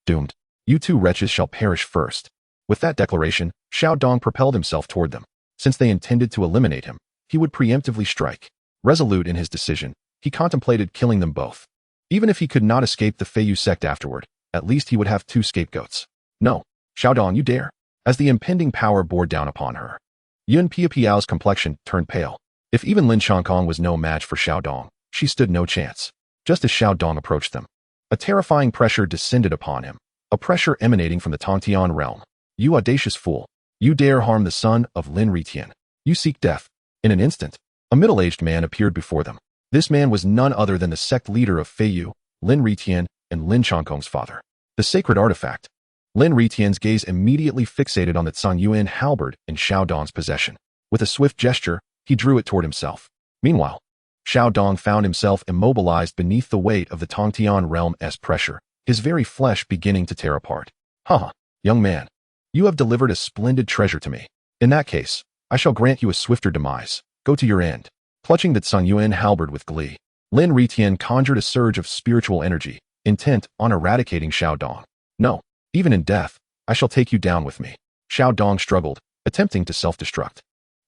Doomed. You two wretches shall perish first. With that declaration, Xiao Dong propelled himself toward them. Since they intended to eliminate him, he would preemptively strike. Resolute in his decision, he contemplated killing them both. Even if he could not escape the Feiyu sect afterward, at least he would have 2 scapegoats. No, Xiao Dong, you dare. As the impending power bore down upon her, Yun Piapiao's complexion turned pale. If even Lin Chongkong was no match for Xiao Dong, she stood no chance. Just as Xiao Dong approached them, a terrifying pressure descended upon him, a pressure emanating from the Tongtian realm. You audacious fool. You dare harm the son of Lin Ritian. You seek death. In an instant, a middle-aged man appeared before them. This man was none other than the sect leader of Feiyu, Lin Ritian, and Lin Chongkong's father. The sacred artifact. Lin Ritian's gaze immediately fixated on the Songyuan halberd in Xiao Dong's possession. With a swift gesture, he drew it toward himself. Meanwhile, Xiao Dong found himself immobilized beneath the weight of the Tongtian realm's pressure, his very flesh beginning to tear apart. Young man. You have delivered a splendid treasure to me. In that case, I shall grant you a swifter demise. Go to your end. Clutching the Songyuan halberd with glee, Lin Ritian conjured a surge of spiritual energy, intent on eradicating Xiao Dong. No, even in death, I shall take you down with me. Xiao Dong struggled, attempting to self-destruct.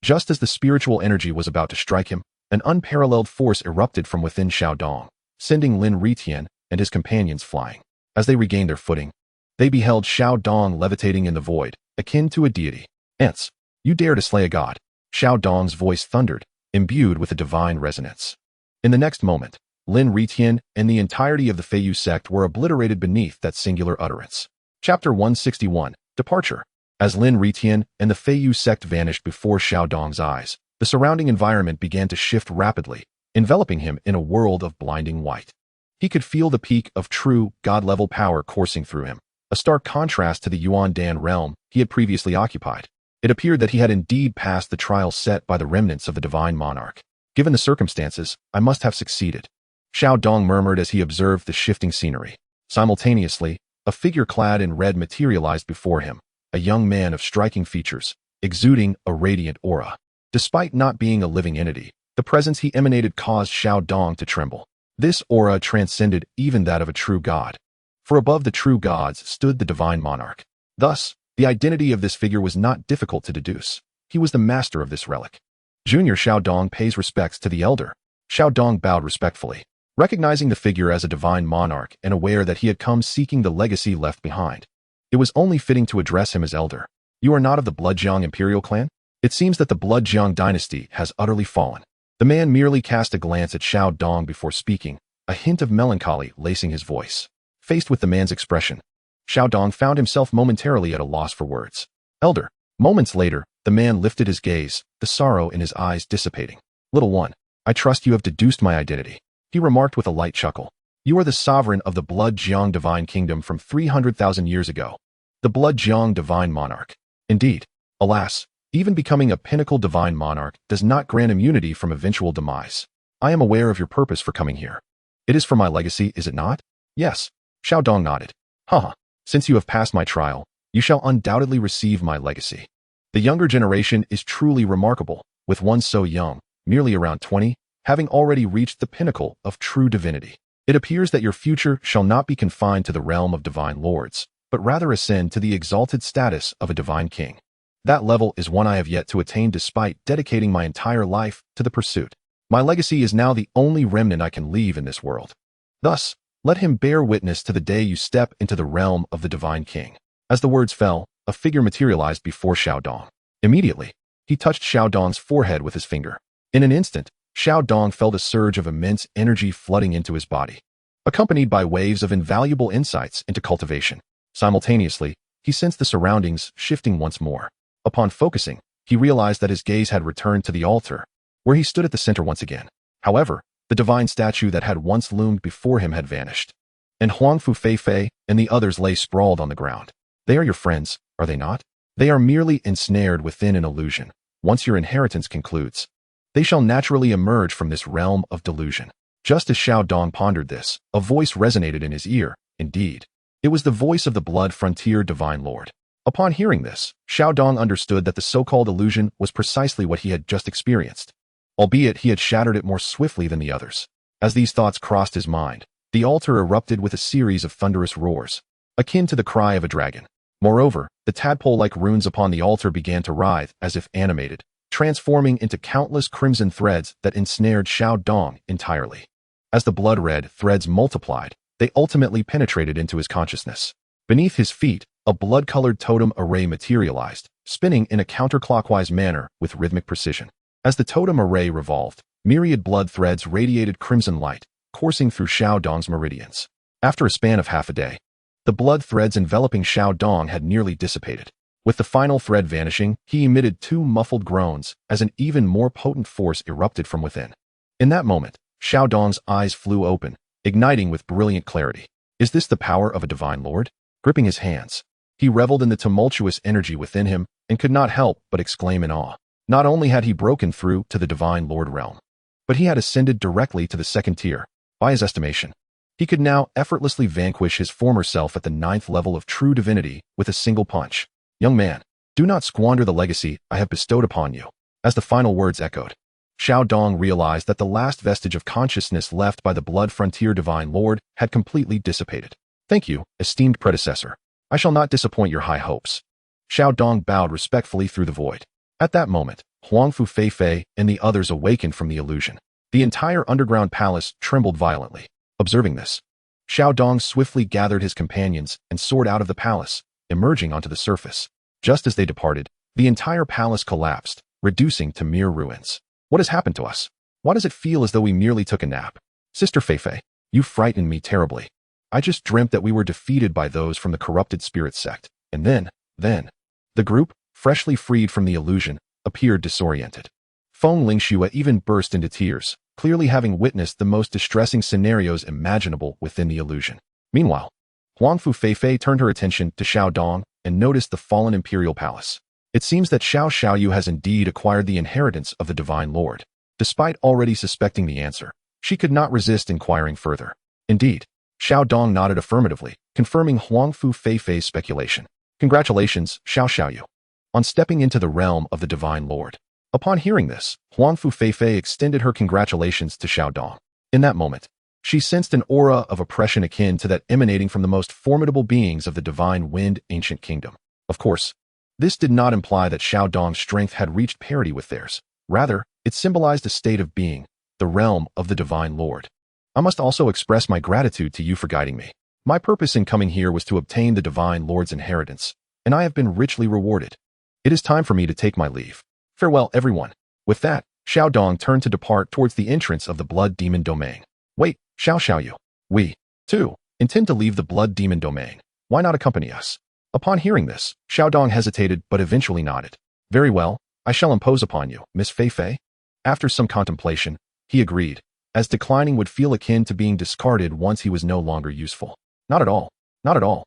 Just as the spiritual energy was about to strike him, an unparalleled force erupted from within Xiao Dong, sending Lin Ritian and his companions flying. As they regained their footing, they beheld Xiao Dong levitating in the void, akin to a deity. Ants, you dare to slay a god. Xiao Dong's voice thundered, imbued with a divine resonance. In the next moment, Lin Ritian and the entirety of the Feiyu sect were obliterated beneath that singular utterance. Chapter 161, Departure. As Lin Ritian and the Feiyu sect vanished before Xiao Dong's eyes, the surrounding environment began to shift rapidly, enveloping him in a world of blinding white. He could feel the peak of true, god-level power coursing through him, a stark contrast to the Yuan Dan realm he had previously occupied. It appeared that he had indeed passed the trial set by the remnants of the divine monarch. Given the circumstances, I must have succeeded. Xiao Dong murmured as he observed the shifting scenery. Simultaneously, a figure clad in red materialized before him, a young man of striking features, exuding a radiant aura. Despite not being a living entity, the presence he emanated caused Xiao Dong to tremble. This aura transcended even that of a true god. For above the true gods stood the divine monarch. Thus, the identity of this figure was not difficult to deduce. He was the master of this relic. Junior Xiao Dong pays respects to the elder. Xiao Dong bowed respectfully, recognizing the figure as a divine monarch and aware that he had come seeking the legacy left behind. It was only fitting to address him as elder. You are not of the Bloodjiang imperial clan? It seems that the Bloodjiang dynasty has utterly fallen. The man merely cast a glance at Xiao Dong before speaking, a hint of melancholy lacing his voice. Faced with the man's expression, Xiao Dong found himself momentarily at a loss for words. Elder. Moments later, the man lifted his gaze, the sorrow in his eyes dissipating. Little one, I trust you have deduced my identity, he remarked with a light chuckle. You are the sovereign of the Bloodjiang divine kingdom from 300,000 years ago. The Bloodjiang divine monarch. Indeed. Alas, even becoming a pinnacle divine monarch does not grant immunity from eventual demise. I am aware of your purpose for coming here. It is for my legacy, is it not? Yes. Xiao Dong nodded. Since you have passed my trial, you shall undoubtedly receive my legacy. The younger generation is truly remarkable, with one so young, merely around 20, having already reached the pinnacle of true divinity. It appears that your future shall not be confined to the realm of divine lords, but rather ascend to the exalted status of a divine king. That level is one I have yet to attain despite dedicating my entire life to the pursuit. My legacy is now the only remnant I can leave in this world. Thus, let him bear witness to the day you step into the realm of the divine king. As the words fell, a figure materialized before Xiao Dong. Immediately, he touched Xiao Dong's forehead with his finger. In an instant, Xiao Dong felt a surge of immense energy flooding into his body, accompanied by waves of invaluable insights into cultivation. Simultaneously, he sensed the surroundings shifting once more. Upon focusing, he realized that his gaze had returned to the altar, where he stood at the center once again. However, the divine statue that had once loomed before him had vanished, and Wrongful and the others lay sprawled on the ground. They are your friends, are they not? They are merely ensnared within an illusion. Once your inheritance concludes, they shall naturally emerge from this realm of delusion. Just as Xiao Dong pondered this, a voice resonated in his ear. Indeed, it was the voice of the Blood Frontier Divine Lord. Upon hearing this, Xiao Dong understood that the so-called illusion was precisely what he had just experienced, albeit he had shattered it more swiftly than the others. As these thoughts crossed his mind, the altar erupted with a series of thunderous roars, akin to the cry of a dragon. Moreover, the tadpole-like runes upon the altar began to writhe as if animated, transforming into countless crimson threads that ensnared Xiao Dong entirely. As the blood-red threads multiplied, they ultimately penetrated into his consciousness. Beneath his feet, a blood-colored totem array materialized, spinning in a counterclockwise manner with rhythmic precision. As the totem array revolved, myriad blood threads radiated crimson light, coursing through Xiao Dong's meridians. After a span of half a day, the blood threads enveloping Xiao Dong had nearly dissipated. With the final thread vanishing, he emitted two muffled groans as an even more potent force erupted from within. In that moment, Xiao Dong's eyes flew open, igniting with brilliant clarity. Is this the power of a divine lord? Gripping his hands, he reveled in the tumultuous energy within him and could not help but exclaim in awe. Not only had he broken through to the divine lord realm, but he had ascended directly to the second tier. By his estimation, he could now effortlessly vanquish his former self at the 9th level of true divinity with a single punch. Young man, do not squander the legacy I have bestowed upon you. As the final words echoed, Xiao Dong realized that the last vestige of consciousness left by the Blood Frontier Divine Lord had completely dissipated. Thank you, esteemed predecessor. I shall not disappoint your high hopes. Xiao Dong bowed respectfully through the void. At that moment, Wrongful and the others awakened from the illusion. The entire underground palace trembled violently. Observing this, Xiao Dong swiftly gathered his companions and soared out of the palace, emerging onto the surface. Just as they departed, the entire palace collapsed, reducing to mere ruins. What has happened to us? Why does it feel as though we merely took a nap? Sister Feifei, you frightened me terribly. I just dreamt that we were defeated by those from the corrupted spirit sect. And then, the group, freshly freed from the illusion, appeared disoriented. Feng Lingxue even burst into tears, clearly having witnessed the most distressing scenarios imaginable within the illusion. Meanwhile, Wrongful turned her attention to Xiao Dong and noticed the fallen imperial palace. It seems that Xiao Xiaoyu has indeed acquired the inheritance of the Divine Lord. Despite already suspecting the answer, she could not resist inquiring further. Indeed, Xiao Dong nodded affirmatively, confirming Wrongful Feifei's speculation. Congratulations, Xiao Xiaoyu, on stepping into the realm of the Divine Lord. Upon hearing this, Wrongful Feifei extended her congratulations to Xiao Dong. In that moment, she sensed an aura of oppression akin to that emanating from the most formidable beings of the Divine Wind Ancient Kingdom. Of course, this did not imply that Xiao Dong's strength had reached parity with theirs. Rather, it symbolized a state of being, the realm of the Divine Lord. I must also express my gratitude to you for guiding me. My purpose in coming here was to obtain the Divine Lord's inheritance, and I have been richly rewarded. It is time for me to take my leave. Farewell, everyone. With that, Xiao Dong turned to depart towards the entrance of the Blood Demon Domain. Wait, Xiao Xiaoyu. We, too, intend to leave the Blood Demon Domain. Why not accompany us? Upon hearing this, Xiao Dong hesitated but eventually nodded. Very well, I shall impose upon you, Miss Feifei. After some contemplation, he agreed, as declining would feel akin to being discarded once he was no longer useful. Not at all. Not at all.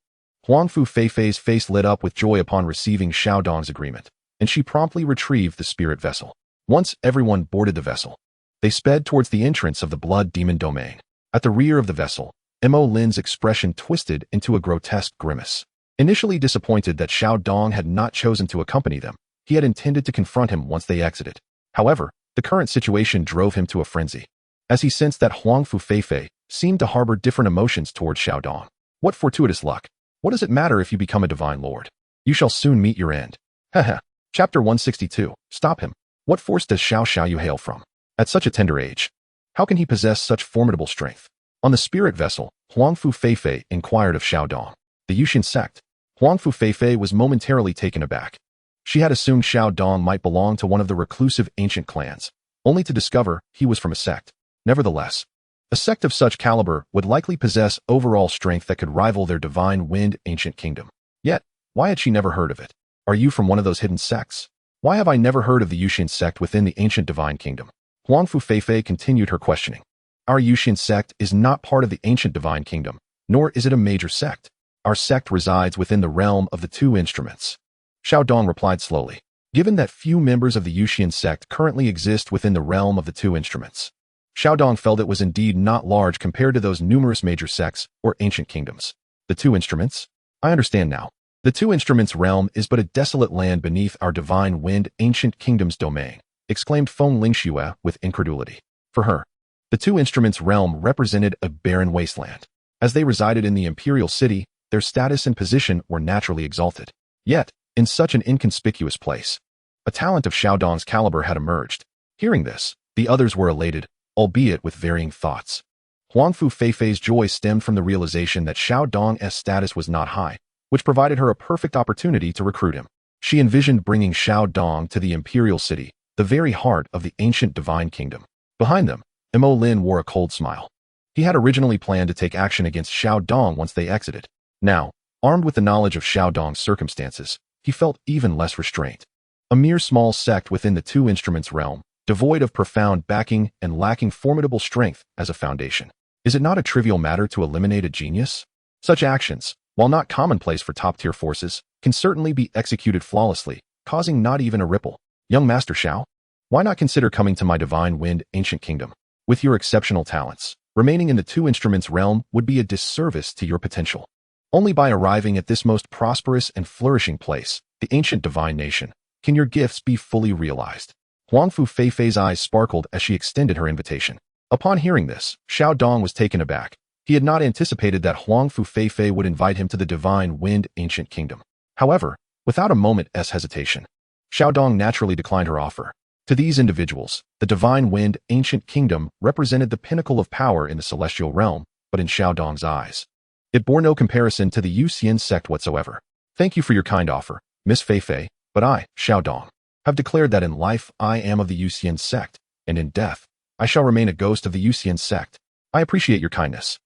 Wrongful Feifei's face lit up with joy upon receiving Xiao Dong's agreement, and she promptly retrieved the spirit vessel. Once everyone boarded the vessel, they sped towards the entrance of the Blood Demon Domain. At the rear of the vessel, Mo Lin's expression twisted into a grotesque grimace. Initially disappointed that Xiao Dong had not chosen to accompany them, he had intended to confront him once they exited. However, the current situation drove him to a frenzy, as he sensed that Wrongful Feifei seemed to harbor different emotions towards Xiao Dong. What fortuitous luck! What does it matter if you become a divine lord? You shall soon meet your end. Haha. Chapter 162. Stop him. What force does Xiao hail from? At such a tender age, how can he possess such formidable strength? On the spirit vessel, Wrongful Feifei inquired of Xiao Dong. The Yusian sect. Wrongful Feifei was momentarily taken aback. She had assumed Xiao Dong might belong to one of the reclusive ancient clans, only to discover he was from a sect. Nevertheless, a sect of such caliber would likely possess overall strength that could rival their divine wind ancient kingdom. Yet, why had she never heard of it? Are you from one of those hidden sects? Why have I never heard of the Yusian sect within the ancient divine kingdom? Wrongful Feifei continued her questioning. Our Yusian sect is not part of the ancient divine kingdom, nor is it a major sect. Our sect resides within the realm of the two instruments. Xiao Dong replied slowly. Given that few members of the Yusian sect currently exist within the realm of the two instruments, Xiao Dong felt it was indeed not large compared to those numerous major sects or ancient kingdoms. The two instruments? I understand now. The two instruments realm is but a desolate land beneath our divine wind ancient kingdom's domain, exclaimed Feng Lingxue with incredulity. For her, the two instruments realm represented a barren wasteland. As they resided in the imperial city, their status and position were naturally exalted. Yet, in such an inconspicuous place, a talent of Xiao Dong's caliber had emerged. Hearing this, the others were elated, albeit with varying thoughts. Wrongful Feifei's joy stemmed from the realization that Xiao Dong's status was not high, which provided her a perfect opportunity to recruit him. She envisioned bringing Xiao Dong to the imperial city, the very heart of the ancient divine kingdom. Behind them, Mo Lin wore a cold smile. He had originally planned to take action against Xiao Dong once they exited. Now, armed with the knowledge of Xiao Dong's circumstances, he felt even less restraint. A mere small sect within the two instruments realm, devoid of profound backing and lacking formidable strength as a foundation. Is it not a trivial matter to eliminate a genius? Such actions, while not commonplace for top-tier forces, can certainly be executed flawlessly, causing not even a ripple. Young Master Xiao, why not consider coming to my divine wind ancient kingdom? With your exceptional talents, remaining in the two instruments realm would be a disservice to your potential. Only by arriving at this most prosperous and flourishing place, the ancient divine nation, can your gifts be fully realized. Wrongful Feifei's eyes sparkled as she extended her invitation. Upon hearing this, Xiao Dong was taken aback. He had not anticipated that Wrongful Feifei would invite him to the divine wind ancient kingdom. However, without a moment's hesitation, Xiao Dong naturally declined her offer. To these individuals, the divine wind ancient kingdom represented the pinnacle of power in the celestial realm, but in Xiao Dong's eyes, it bore no comparison to the Yusian sect whatsoever. Thank you for your kind offer, Miss Feifei, but I, Xiao Dong, have declared that in life I am of the Yusian sect, and in death, I shall remain a ghost of the Yusian sect. I appreciate your kindness.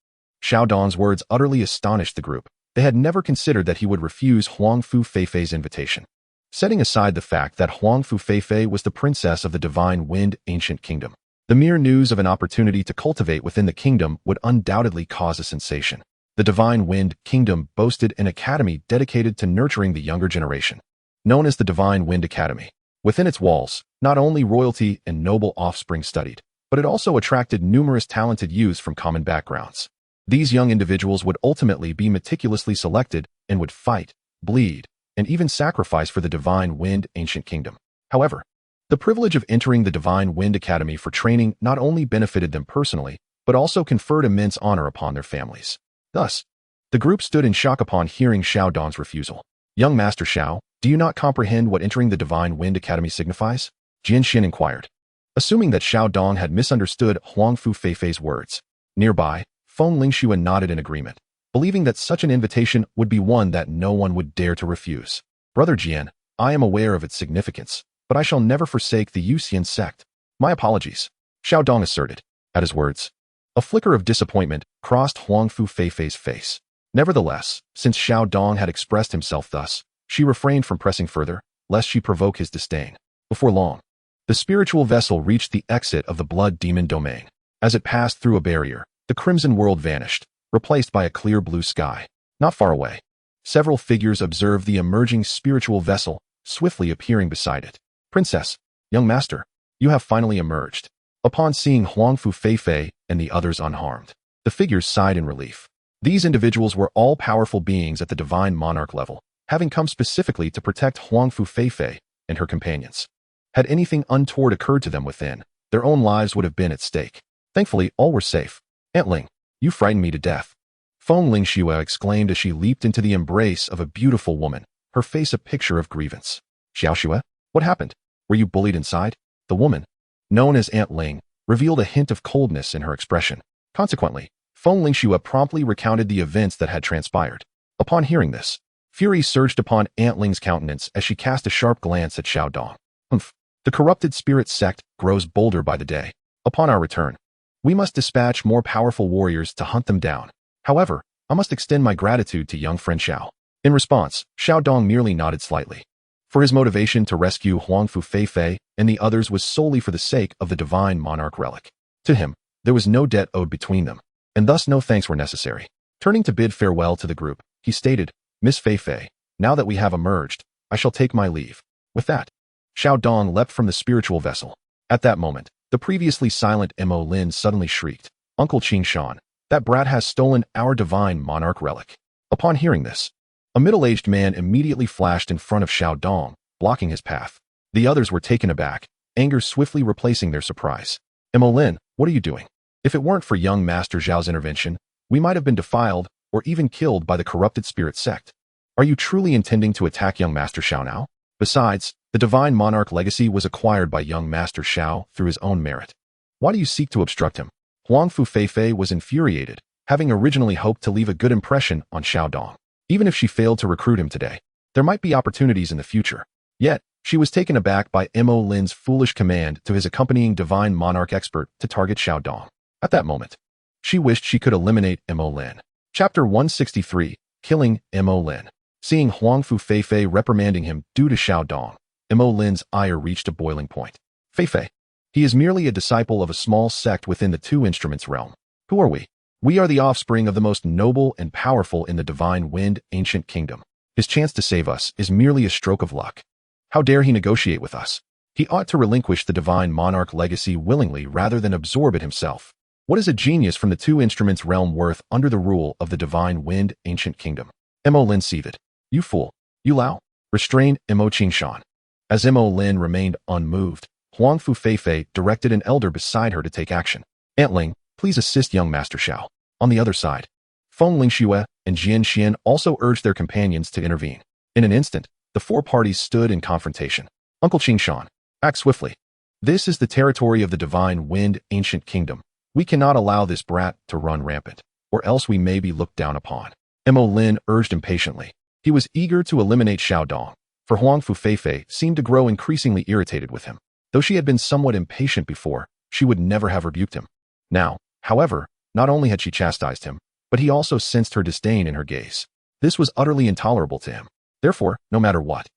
Xiao Dong's words utterly astonished the group. They had never considered that he would refuse Wrongful Feifei's invitation. Setting aside the fact that Wrongful Feifei was the princess of the divine wind ancient kingdom, the mere news of an opportunity to cultivate within the kingdom would undoubtedly cause a sensation. The divine wind kingdom boasted an academy dedicated to nurturing the younger generation, known as the Divine Wind Academy. Within its walls, not only royalty and noble offspring studied, but it also attracted numerous talented youths from common backgrounds. These young individuals would ultimately be meticulously selected and would fight, bleed, and even sacrifice for the Divine Wind ancient kingdom. However, the privilege of entering the Divine Wind Academy for training not only benefited them personally, but also conferred immense honor upon their families. Thus, the group stood in shock upon hearing Xiao Dong's refusal. Young Master Xiao, do you not comprehend what entering the Divine Wind Academy signifies? Jian Xin inquired, assuming that Xiao Dong had misunderstood Wrongful Feifei's words. Nearby, Feng Lingxue nodded in agreement, believing that such an invitation would be one that no one would dare to refuse. Brother Jian, I am aware of its significance, but I shall never forsake the Yusian sect. My apologies, Xiao Dong asserted. At his words, a flicker of disappointment crossed Wrongful Feifei's face. Nevertheless, since Xiao Dong had expressed himself thus, she refrained from pressing further, lest she provoke his disdain. Before long, the spiritual vessel reached the exit of the blood demon domain. As it passed through a barrier, the crimson world vanished, replaced by a clear blue sky. Not far away, several figures observed the emerging spiritual vessel, swiftly appearing beside it. Princess, young master, you have finally emerged. Upon seeing Wrongful Feifei and the others unharmed, the figures sighed in relief. These individuals were all-powerful beings at the divine monarch level, having come specifically to protect Wrongful Feifei and her companions. Had anything untoward occurred to them within, their own lives would have been at stake. Thankfully, all were safe. Aunt Ling, you frightened me to death. Feng Lingxue exclaimed as she leaped into the embrace of a beautiful woman, her face a picture of grievance. Xiaoxue, what happened? Were you bullied inside? The woman, known as Aunt Ling, revealed a hint of coldness in her expression. Consequently, Feng Lingxue promptly recounted the events that had transpired. Upon hearing this, fury surged upon Aunt Ling's countenance as she cast a sharp glance at Xiao Dong. Humph. The corrupted spirit sect grows bolder by the day. Upon our return, we must dispatch more powerful warriors to hunt them down. However, I must extend my gratitude to young friend Xiao. In response, Xiao Dong merely nodded slightly. For his motivation to rescue Wrongful Feifei and the others was solely for the sake of the divine monarch relic. To him, there was no debt owed between them, and thus no thanks were necessary. Turning to bid farewell to the group, he stated, Miss Feifei, now that we have emerged, I shall take my leave. With that, Xiao Dong leapt from the spiritual vessel. At that moment, the previously silent Mo Lin suddenly shrieked, Uncle Chen Xuan, that brat has stolen our divine monarch relic. Upon hearing this, a middle-aged man immediately flashed in front of Xiao Dong, blocking his path. The others were taken aback, anger swiftly replacing their surprise. Mo Lin, what are you doing? If it weren't for young Master Zhao's intervention, we might have been defiled or even killed by the corrupted spirit sect. Are you truly intending to attack young Master Xiao now? Besides, the divine monarch legacy was acquired by young Master Xiao through his own merit. Why do you seek to obstruct him? Wrongful Feifei was infuriated, having originally hoped to leave a good impression on Xiao Dong. Even if she failed to recruit him today, there might be opportunities in the future. Yet, she was taken aback by Mo Lin's foolish command to his accompanying divine monarch expert to target Xiao Dong. At that moment, she wished she could eliminate Mo Lin. Chapter 163, Killing Mo Lin. Seeing Wrongful Feifei reprimanding him due to Xiao Dong, Mo Lin's ire reached a boiling point. Feifei. He is merely a disciple of a small sect within the Two Instruments realm. Who are we? We are the offspring of the most noble and powerful in the divine wind ancient kingdom. His chance to save us is merely a stroke of luck. How dare he negotiate with us? He ought to relinquish the divine monarch legacy willingly rather than absorb it himself. What is a genius from the Two Instruments realm worth under the rule of the divine wind ancient kingdom? Mo Lin seethed. You fool. You Lao. Restrain Mo Chen Xuan. As Mo Lin remained unmoved, Wrongful Feifei directed an elder beside her to take action. Aunt Ling, please assist young Master Xiao. On the other side, Feng Lingxue and Jian Xian also urged their companions to intervene. In an instant, the four parties stood in confrontation. Uncle Chen Xuan, act swiftly. This is the territory of the divine wind ancient kingdom. We cannot allow this brat to run rampant, or else we may be looked down upon. Mo Lin urged impatiently. He was eager to eliminate Xiao Dong, for Wrongful Feifei seemed to grow increasingly irritated with him. Though she had been somewhat impatient before, she would never have rebuked him. Now, however, not only had she chastised him, but he also sensed her disdain in her gaze. This was utterly intolerable to him. Therefore, no matter what,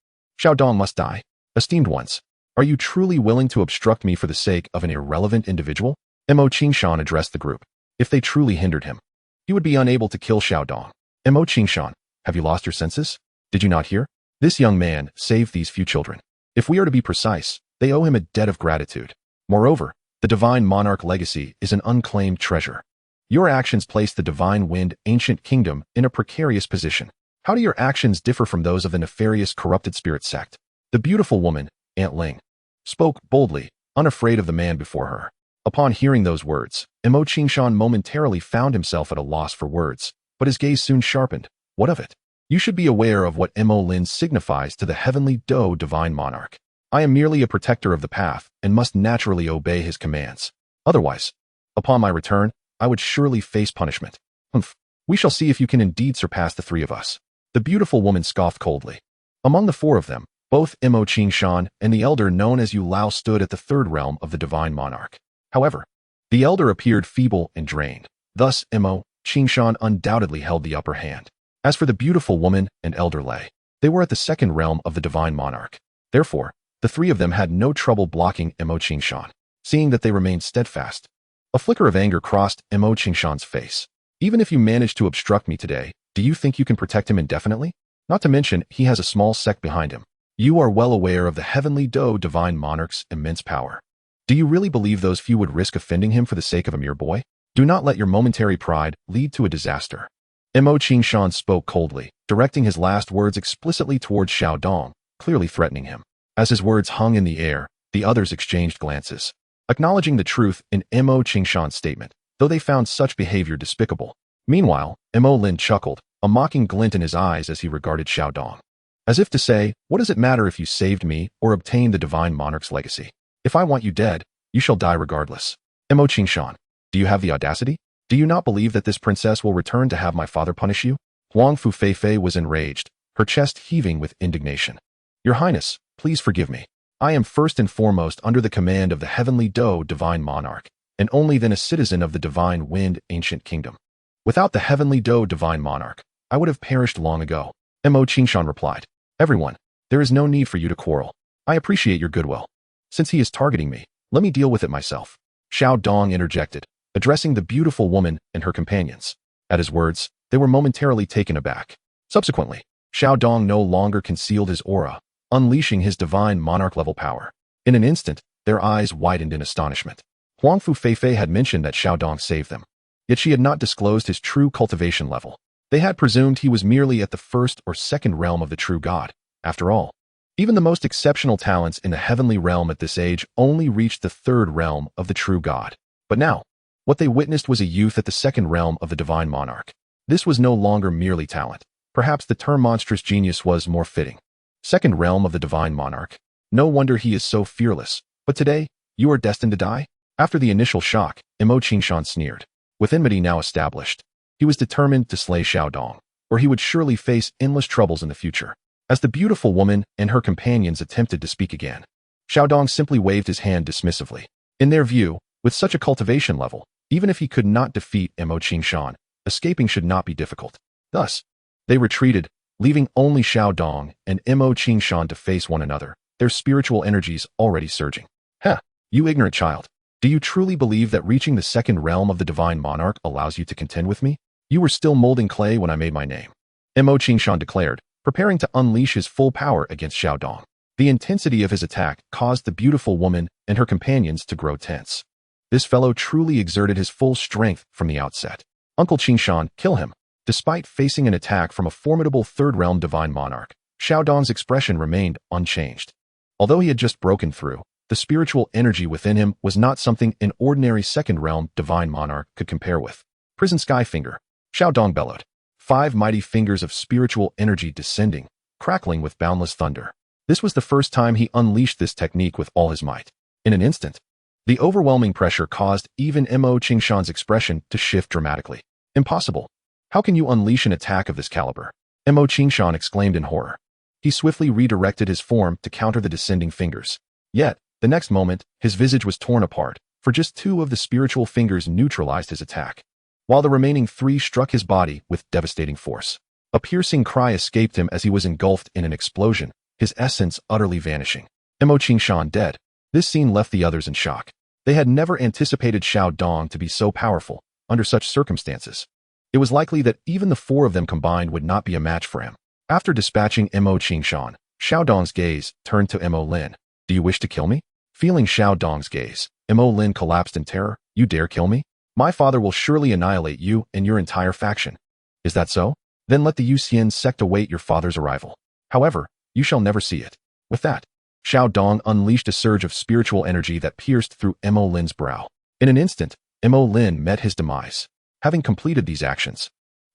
Xiao Dong must die. Esteemed ones, are you truly willing to obstruct me for the sake of an irrelevant individual? Mo Chen Xuan addressed the group. If they truly hindered him, he would be unable to kill Xiao Dong. Mo Chen Xuan, have you lost your senses? Did you not hear? This young man saved these few children. If we are to be precise, they owe him a debt of gratitude. Moreover, the divine monarch legacy is an unclaimed treasure. Your actions place the divine wind ancient kingdom in a precarious position. How do your actions differ from those of the nefarious corrupted spirit sect? The beautiful woman, Aunt Ling, spoke boldly, unafraid of the man before her. Upon hearing those words, Mo Chen Xuan momentarily found himself at a loss for words, but his gaze soon sharpened. What of it? You should be aware of what Mo Lin signifies to the heavenly Do divine monarch. I am merely a protector of the path and must naturally obey his commands. Otherwise, upon my return, I would surely face punishment. Humph. We shall see if you can indeed surpass the three of us. The beautiful woman scoffed coldly. Among the four of them, both Mo Chen Xuan and the elder known as Yu Lao stood at the third realm of the divine monarch. However, the elder appeared feeble and drained. Thus, Mo Chen Xuan undoubtedly held the upper hand. As for the beautiful woman and elder Lei, they were at the second realm of the divine monarch. Therefore, the three of them had no trouble blocking Mo Chen Xuan. Seeing that they remained steadfast, a flicker of anger crossed Mo Chen Xuan's face. Even if you manage to obstruct me today, do you think you can protect him indefinitely? Not to mention, he has a small sect behind him. You are well aware of the heavenly Do divine monarch's immense power. Do you really believe those few would risk offending him for the sake of a mere boy? Do not let your momentary pride lead to a disaster. Mo Chen Xuan spoke coldly, directing his last words explicitly towards Xiao Dong, clearly threatening him. As his words hung in the air, the others exchanged glances. Acknowledging the truth in Mo Chen Xuan's statement, though they found such behavior despicable, Meanwhile, Mo Lin chuckled, a mocking glint in his eyes as he regarded Xiao Dong. As if to say, what does it matter if you saved me or obtained the divine monarch's legacy? If I want you dead, you shall die regardless. Mo Qingshan, do you have the audacity? Do you not believe that this princess will return to have my father punish you? Huang Fu Feifei was enraged, her chest heaving with indignation. Your Highness, please forgive me. I am first and foremost under the command of the Heavenly Do Divine Monarch, and only then a citizen of the Divine Wind Ancient Kingdom. Without the Heavenly Do Divine Monarch, I would have perished long ago. Mo Qingshan replied. Everyone, there is no need for you to quarrel. I appreciate your goodwill. Since he is targeting me, let me deal with it myself. Xiao Dong interjected, addressing the beautiful woman and her companions. At his words, they were momentarily taken aback. Subsequently, Xiao Dong no longer concealed his aura, unleashing his divine monarch-level power. In an instant, their eyes widened in astonishment. Huang Fu Feifei had mentioned that Xiao Dong saved them, yet she had not disclosed his true cultivation level. They had presumed he was merely at the first or second realm of the true god. After all, even the most exceptional talents in the heavenly realm at this age only reached the third realm of the true god. But now, what they witnessed was a youth at the second realm of the divine monarch. This was no longer merely talent. Perhaps the term monstrous genius was more fitting. Second realm of the divine monarch. No wonder he is so fearless. But today, you are destined to die? After the initial shock, Mo Qingshan sneered. With enmity now established, he was determined to slay Xiao Dong, or he would surely face endless troubles in the future. As the beautiful woman and her companions attempted to speak again, Xiao Dong simply waved his hand dismissively. In their view, with such a cultivation level, even if he could not defeat Mo Qingshan, escaping should not be difficult. Thus, they retreated, leaving only Xiao Dong and Mo Qingshan to face one another, their spiritual energies already surging. Heh, you ignorant child. Do you truly believe that reaching the second realm of the divine monarch allows you to contend with me? You were still molding clay when I made my name. Mo Qingshan declared, preparing to unleash his full power against Xiao Dong. The intensity of his attack caused the beautiful woman and her companions to grow tense. This fellow truly exerted his full strength from the outset. Uncle Qingshan, kill him. Despite facing an attack from a formidable third-realm divine monarch, Xiao Dong's expression remained unchanged. Although he had just broken through, the spiritual energy within him was not something an ordinary second-realm divine monarch could compare with. Prison Sky Finger. Xiao Dong bellowed. 5 mighty fingers of spiritual energy descending, crackling with boundless thunder. This was the first time he unleashed this technique with all his might. In an instant, the overwhelming pressure caused even Mo Qingshan's expression to shift dramatically. Impossible. How can you unleash an attack of this caliber? Mo Qingshan exclaimed in horror. He swiftly redirected his form to counter the descending fingers. Yet, the next moment, his visage was torn apart, for just 2 of the spiritual fingers neutralized his attack, while the remaining 3 struck his body with devastating force. A piercing cry escaped him as he was engulfed in an explosion, his essence utterly vanishing. Mo Qingshan dead. This scene left the others in shock. They had never anticipated Xiao Dong to be so powerful, under such circumstances. It was likely that even the 4 of them combined would not be a match for him. After dispatching Mo Qingshan, Xiao Dong's gaze turned to Mo Lin. Do you wish to kill me? Feeling Xiao Dong's gaze, Mo Lin collapsed in terror. You dare kill me? My father will surely annihilate you and your entire faction. Is that so? Then let the Yusian sect await your father's arrival. However, you shall never see it. With that, Xiao Dong unleashed a surge of spiritual energy that pierced through Mo Lin's brow. In an instant, Mo Lin met his demise. Having completed these actions,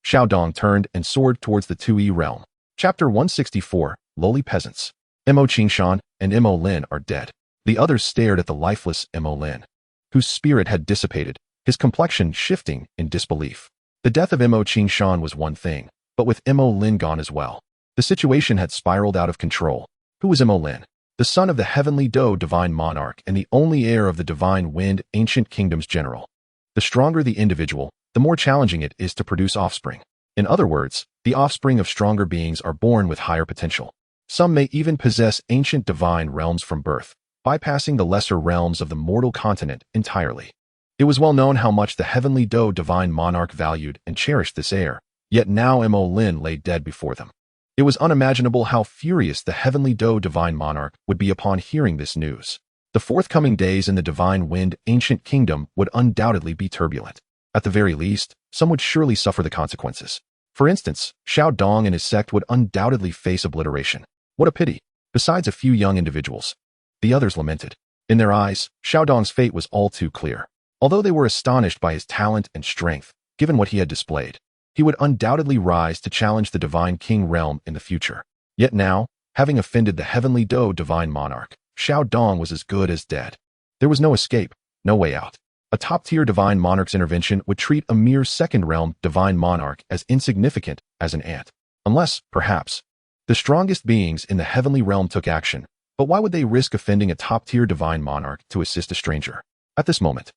Xiao Dong turned and soared towards the 2E realm. Chapter 164, Lowly Peasants. Mo Qingshan and Mo Lin are dead. The others stared at the lifeless Mo Lin, whose spirit had dissipated, his complexion shifting in disbelief. The death of Mo Qingshan was one thing, but with Mo Lin gone as well, the situation had spiraled out of control. Who was Mo Lin? The son of the Heavenly Do Divine Monarch and the only heir of the Divine Wind Ancient Kingdom's general. The stronger the individual, the more challenging it is to produce offspring. In other words, the offspring of stronger beings are born with higher potential. Some may even possess ancient divine realms from birth, bypassing the lesser realms of the mortal continent entirely. It was well known how much the Heavenly Do Divine Monarch valued and cherished this heir, yet now Mo Lin lay dead before them. It was unimaginable how furious the Heavenly Do Divine Monarch would be upon hearing this news. The forthcoming days in the Divine Wind Ancient Kingdom would undoubtedly be turbulent. At the very least, some would surely suffer the consequences. For instance, Xiao Dong and his sect would undoubtedly face obliteration. What a pity. Besides a few young individuals, the others lamented. In their eyes, Xiao Dong's fate was all too clear. Although they were astonished by his talent and strength, given what he had displayed. He would undoubtedly rise to challenge the Divine King realm in the future. Yet now, having offended the Heavenly Do Divine Monarch, Xiao Dong was as good as dead. There was no escape, no way out. A top-tier Divine Monarch's intervention would treat a mere second-realm Divine Monarch as insignificant as an ant. Unless, perhaps, the strongest beings in the Heavenly Realm took action. But why would they risk offending a top-tier Divine Monarch to assist a stranger? At this moment,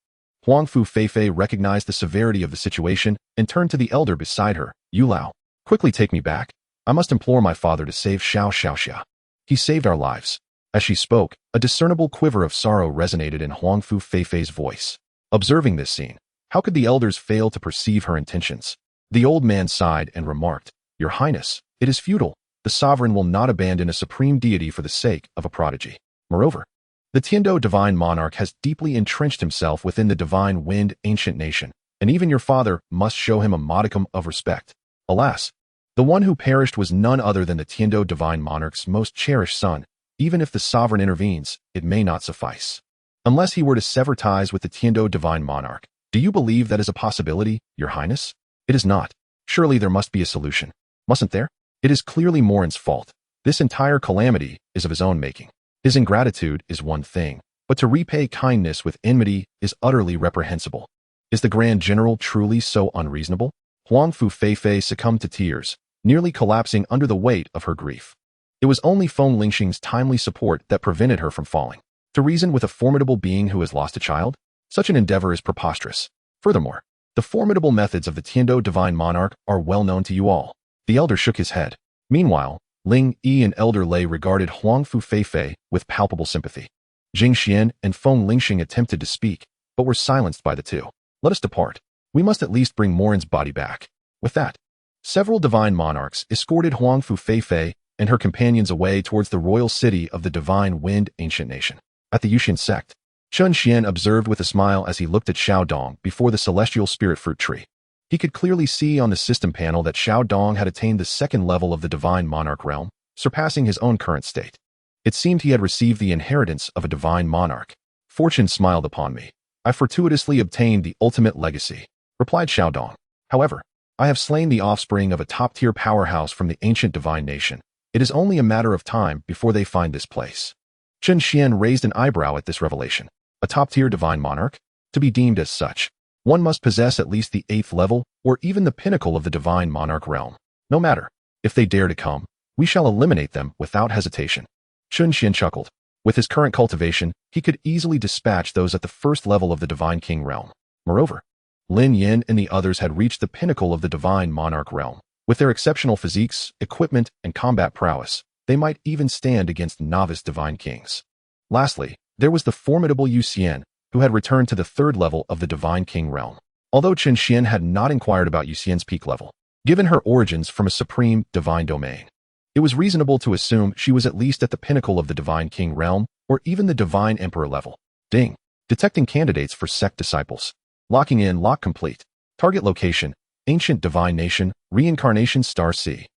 Wrongful Feifei recognized the severity of the situation and turned to the elder beside her. "Yu Lao, quickly take me back. I must implore my father to save xianxia. He saved our lives." As she spoke, a discernible quiver of sorrow resonated in Wrongful Feifei's voice. Observing this scene, how could the elders fail to perceive her intentions? The old man sighed and remarked, "Your Highness, it is futile. The sovereign will not abandon a supreme deity for the sake of a prodigy. Moreover, the Tiando Divine Monarch has deeply entrenched himself within the Divine Wind ancient nation, and even your father must show him a modicum of respect." Alas, the one who perished was none other than the Tiando Divine Monarch's most cherished son. Even if the sovereign intervenes, it may not suffice. Unless he were to sever ties with the Tiando Divine Monarch, do you believe that is a possibility, Your Highness? It is not. Surely there must be a solution. Mustn't there? It is clearly Morin's fault. This entire calamity is of his own making. His ingratitude is one thing, but to repay kindness with enmity is utterly reprehensible. Is the Grand General truly so unreasonable? Wrongful Feifei succumbed to tears, nearly collapsing under the weight of her grief. It was only Feng Lingxing's timely support that prevented her from falling. To reason with a formidable being who has lost a child? Such an endeavor is preposterous. Furthermore, the formidable methods of the Tiando Divine Monarch are well known to you all. The elder shook his head. Meanwhile, Ling Yi and Elder Lei regarded Wrongful Feifei with palpable sympathy. Jing Xian and Feng Lingxing attempted to speak, but were silenced by the two. "Let us depart. We must at least bring Morin's body back." With that, several divine monarchs escorted Wrongful Feifei and her companions away towards the royal city of the Divine Wind ancient nation. At the Yusian sect, Chen Xuan observed with a smile as he looked at Xiao Dong before the celestial spirit fruit tree. He could clearly see on the system panel that Xiao Dong had attained the second level of the Divine Monarch realm, surpassing his own current state. It seemed he had received the inheritance of a Divine Monarch. "Fortune smiled upon me. I fortuitously obtained the ultimate legacy," replied Xiao Dong. "However, I have slain the offspring of a top-tier powerhouse from the ancient divine nation. It is only a matter of time before they find this place." Chen Xuan raised an eyebrow at this revelation. A top-tier Divine Monarch? To be deemed as such, one must possess at least the 8th level or even the pinnacle of the Divine Monarch realm. No matter. If they dare to come, we shall eliminate them without hesitation. Chen Xuan chuckled. With his current cultivation, he could easily dispatch those at the first level of the Divine King realm. Moreover, Lin Yin and the others had reached the pinnacle of the Divine Monarch realm. With their exceptional physiques, equipment, and combat prowess, they might even stand against novice Divine Kings. Lastly, there was the formidable Yusian, who had returned to the 3rd level of the Divine King realm. Although Chen Xuan had not inquired about Yusian's peak level, given her origins from a supreme divine domain, it was reasonable to assume she was at least at the pinnacle of the Divine King realm or even the Divine Emperor level. Ding. Detecting candidates for sect disciples. Locking in lock complete. Target location, Ancient Divine Nation, Reincarnation Star C.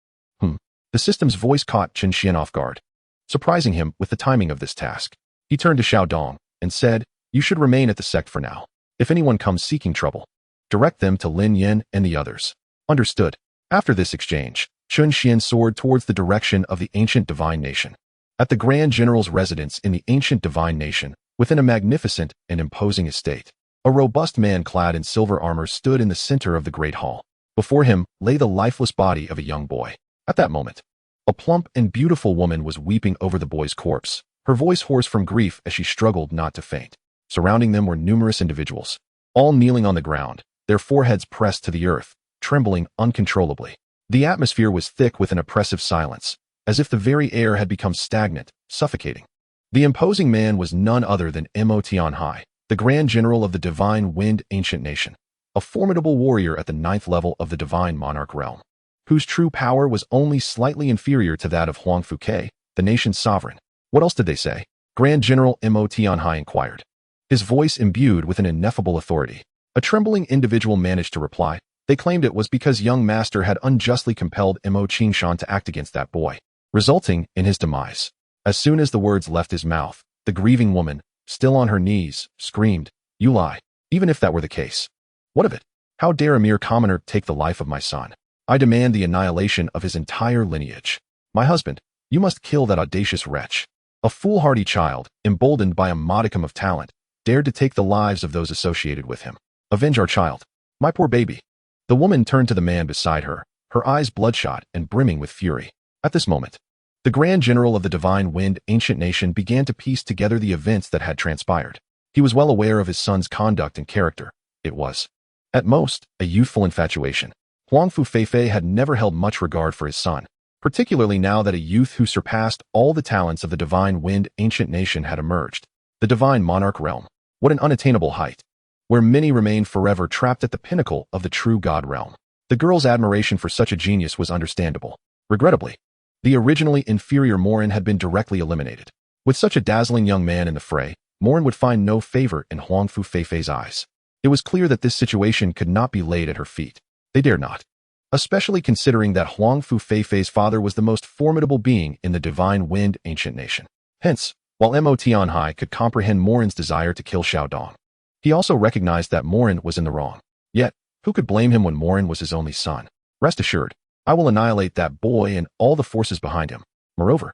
The system's voice caught Chen Xuan off guard, surprising him with the timing of this task. He turned to Xiao Dong and said, "You should remain at the sect for now. If anyone comes seeking trouble, direct them to Lin Yin and the others." Understood. After this exchange, Chen Xuan soared towards the direction of the Ancient Divine Nation. At the Grand General's residence in the Ancient Divine Nation, within a magnificent and imposing estate, a robust man clad in silver armor stood in the center of the great hall. Before him lay the lifeless body of a young boy. At that moment, a plump and beautiful woman was weeping over the boy's corpse, her voice hoarse from grief as she struggled not to faint. Surrounding them were numerous individuals, all kneeling on the ground, their foreheads pressed to the earth, trembling uncontrollably. The atmosphere was thick with an oppressive silence, as if the very air had become stagnant, suffocating. The imposing man was none other than Mo Tianhai, the Grand General of the Divine Wind ancient nation, a formidable warrior at the 9th level of the Divine Monarch realm, whose true power was only slightly inferior to that of Huang Fuke, the nation's sovereign. What else did they say? Grand General Mo Tianhai inquired, his voice imbued with an ineffable authority. A trembling individual managed to reply. They claimed it was because young master had unjustly compelled Mo Qingshan to act against that boy, resulting in his demise. As soon as the words left his mouth, the grieving woman, still on her knees, screamed, "You lie. Even if that were the case." "What of it? How dare a mere commoner take the life of my son? I demand the annihilation of his entire lineage. My husband, you must kill that audacious wretch. A foolhardy child, emboldened by a modicum of talent, dared to take the lives of those associated with him. Avenge our child. My poor baby. The woman turned to the man beside her, her eyes bloodshot and brimming with fury. At this moment, the Grand General of the Divine Wind Ancient Nation began to piece together the events that had transpired. He was well aware of his son's conduct and character. It was, at most, a youthful infatuation. Wrongful had never held much regard for his son, particularly now that a youth who surpassed all the talents of the Divine Wind Ancient Nation had emerged. The Divine Monarch Realm. What an unattainable height, where many remained forever trapped at the pinnacle of the true God realm. The girl's admiration for such a genius was understandable. Regrettably, the originally inferior Morin had been directly eliminated. With such a dazzling young man in the fray, Morin would find no favor in Wrongful Feifei's eyes. It was clear that this situation could not be laid at her feet. They dared not. Especially considering that Wrongful Feifei's father was the most formidable being in the Divine Wind Ancient Nation. Hence, while Mo Tianhai could comprehend Morin's desire to kill Xiao Dong, he also recognized that Morin was in the wrong. Yet, who could blame him when Morin was his only son? Rest assured, I will annihilate that boy and all the forces behind him. Moreover,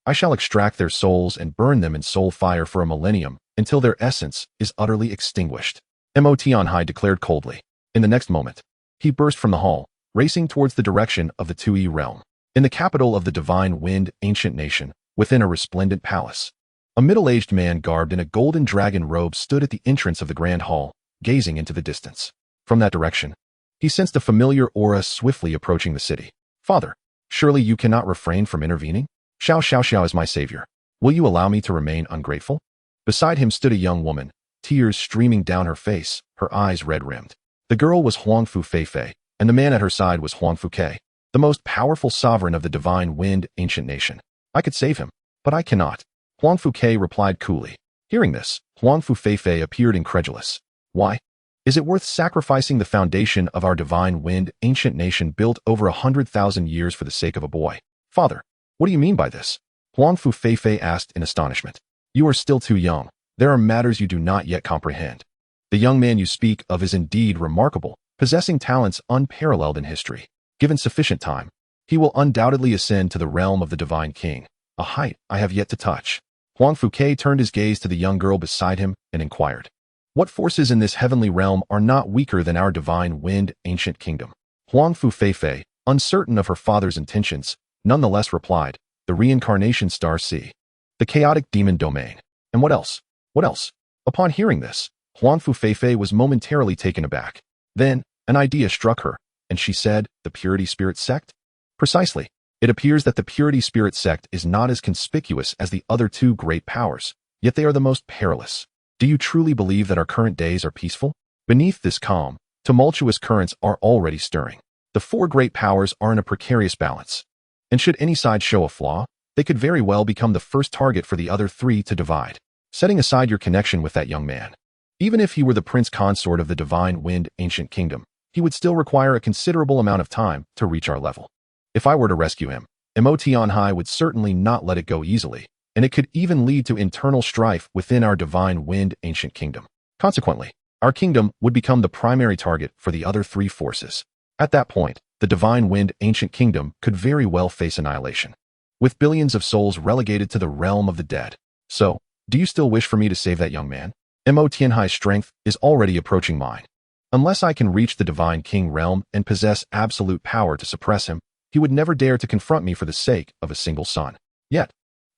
I shall extract their souls and burn them in soul fire for a millennium until their essence is utterly extinguished. Mo Tianhai declared coldly. In the next moment, he burst from the hall, racing towards the direction of the Tui realm. In the capital of the Divine Wind Ancient Nation, within a resplendent palace, a middle-aged man garbed in a golden dragon robe stood at the entrance of the grand hall, gazing into the distance. From that direction, he sensed a familiar aura swiftly approaching the city. Father, surely you cannot refrain from intervening? Xiao is my savior. Will you allow me to remain ungrateful? Beside him stood a young woman, tears streaming down her face, her eyes red-rimmed. The girl was Wrongful Feifei, and the man at her side was Wrongful Ke, the most powerful sovereign of the Divine Wind Ancient Nation. I could save him, but I cannot. Wrongful Ke replied coolly. Hearing this, Wrongful Feifei appeared incredulous. Why? Is it worth sacrificing the foundation of our Divine Wind Ancient Nation built over 100,000 years for the sake of a boy? Father, what do you mean by this? Wrongful Feifei asked in astonishment. You are still too young. There are matters you do not yet comprehend. The young man you speak of is indeed remarkable, possessing talents unparalleled in history. Given sufficient time, he will undoubtedly ascend to the realm of the Divine King, a height I have yet to touch. Wrongful Ke turned his gaze to the young girl beside him and inquired, what forces in this heavenly realm are not weaker than our Divine Wind Ancient Kingdom? Wrongful Feifei, uncertain of her father's intentions, nonetheless replied, the reincarnation star sea, the chaotic demon domain. And what else? What else? Upon hearing this, Wrongful Feifei was momentarily taken aback. Then, an idea struck her, and she said, the Purity Spirit Sect? Precisely. It appears that the Purity Spirit Sect is not as conspicuous as the other two great powers, yet they are the most perilous. Do you truly believe that our current days are peaceful? Beneath this calm, tumultuous currents are already stirring. The four great powers are in a precarious balance. And should any side show a flaw, they could very well become the first target for the other three to divide. Setting aside your connection with that young man, even if he were the prince consort of the Divine Wind Ancient Kingdom, he would still require a considerable amount of time to reach our level. If I were to rescue him, Mo Tianhai would certainly not let it go easily, and it could even lead to internal strife within our Divine Wind Ancient Kingdom. Consequently, our kingdom would become the primary target for the other three forces. At that point, the Divine Wind Ancient Kingdom could very well face annihilation, with billions of souls relegated to the realm of the dead. So, do you still wish for me to save that young man? Mo Tianhai's strength is already approaching mine. Unless I can reach the Divine King realm and possess absolute power to suppress him, he would never dare to confront me for the sake of a single son. Yet,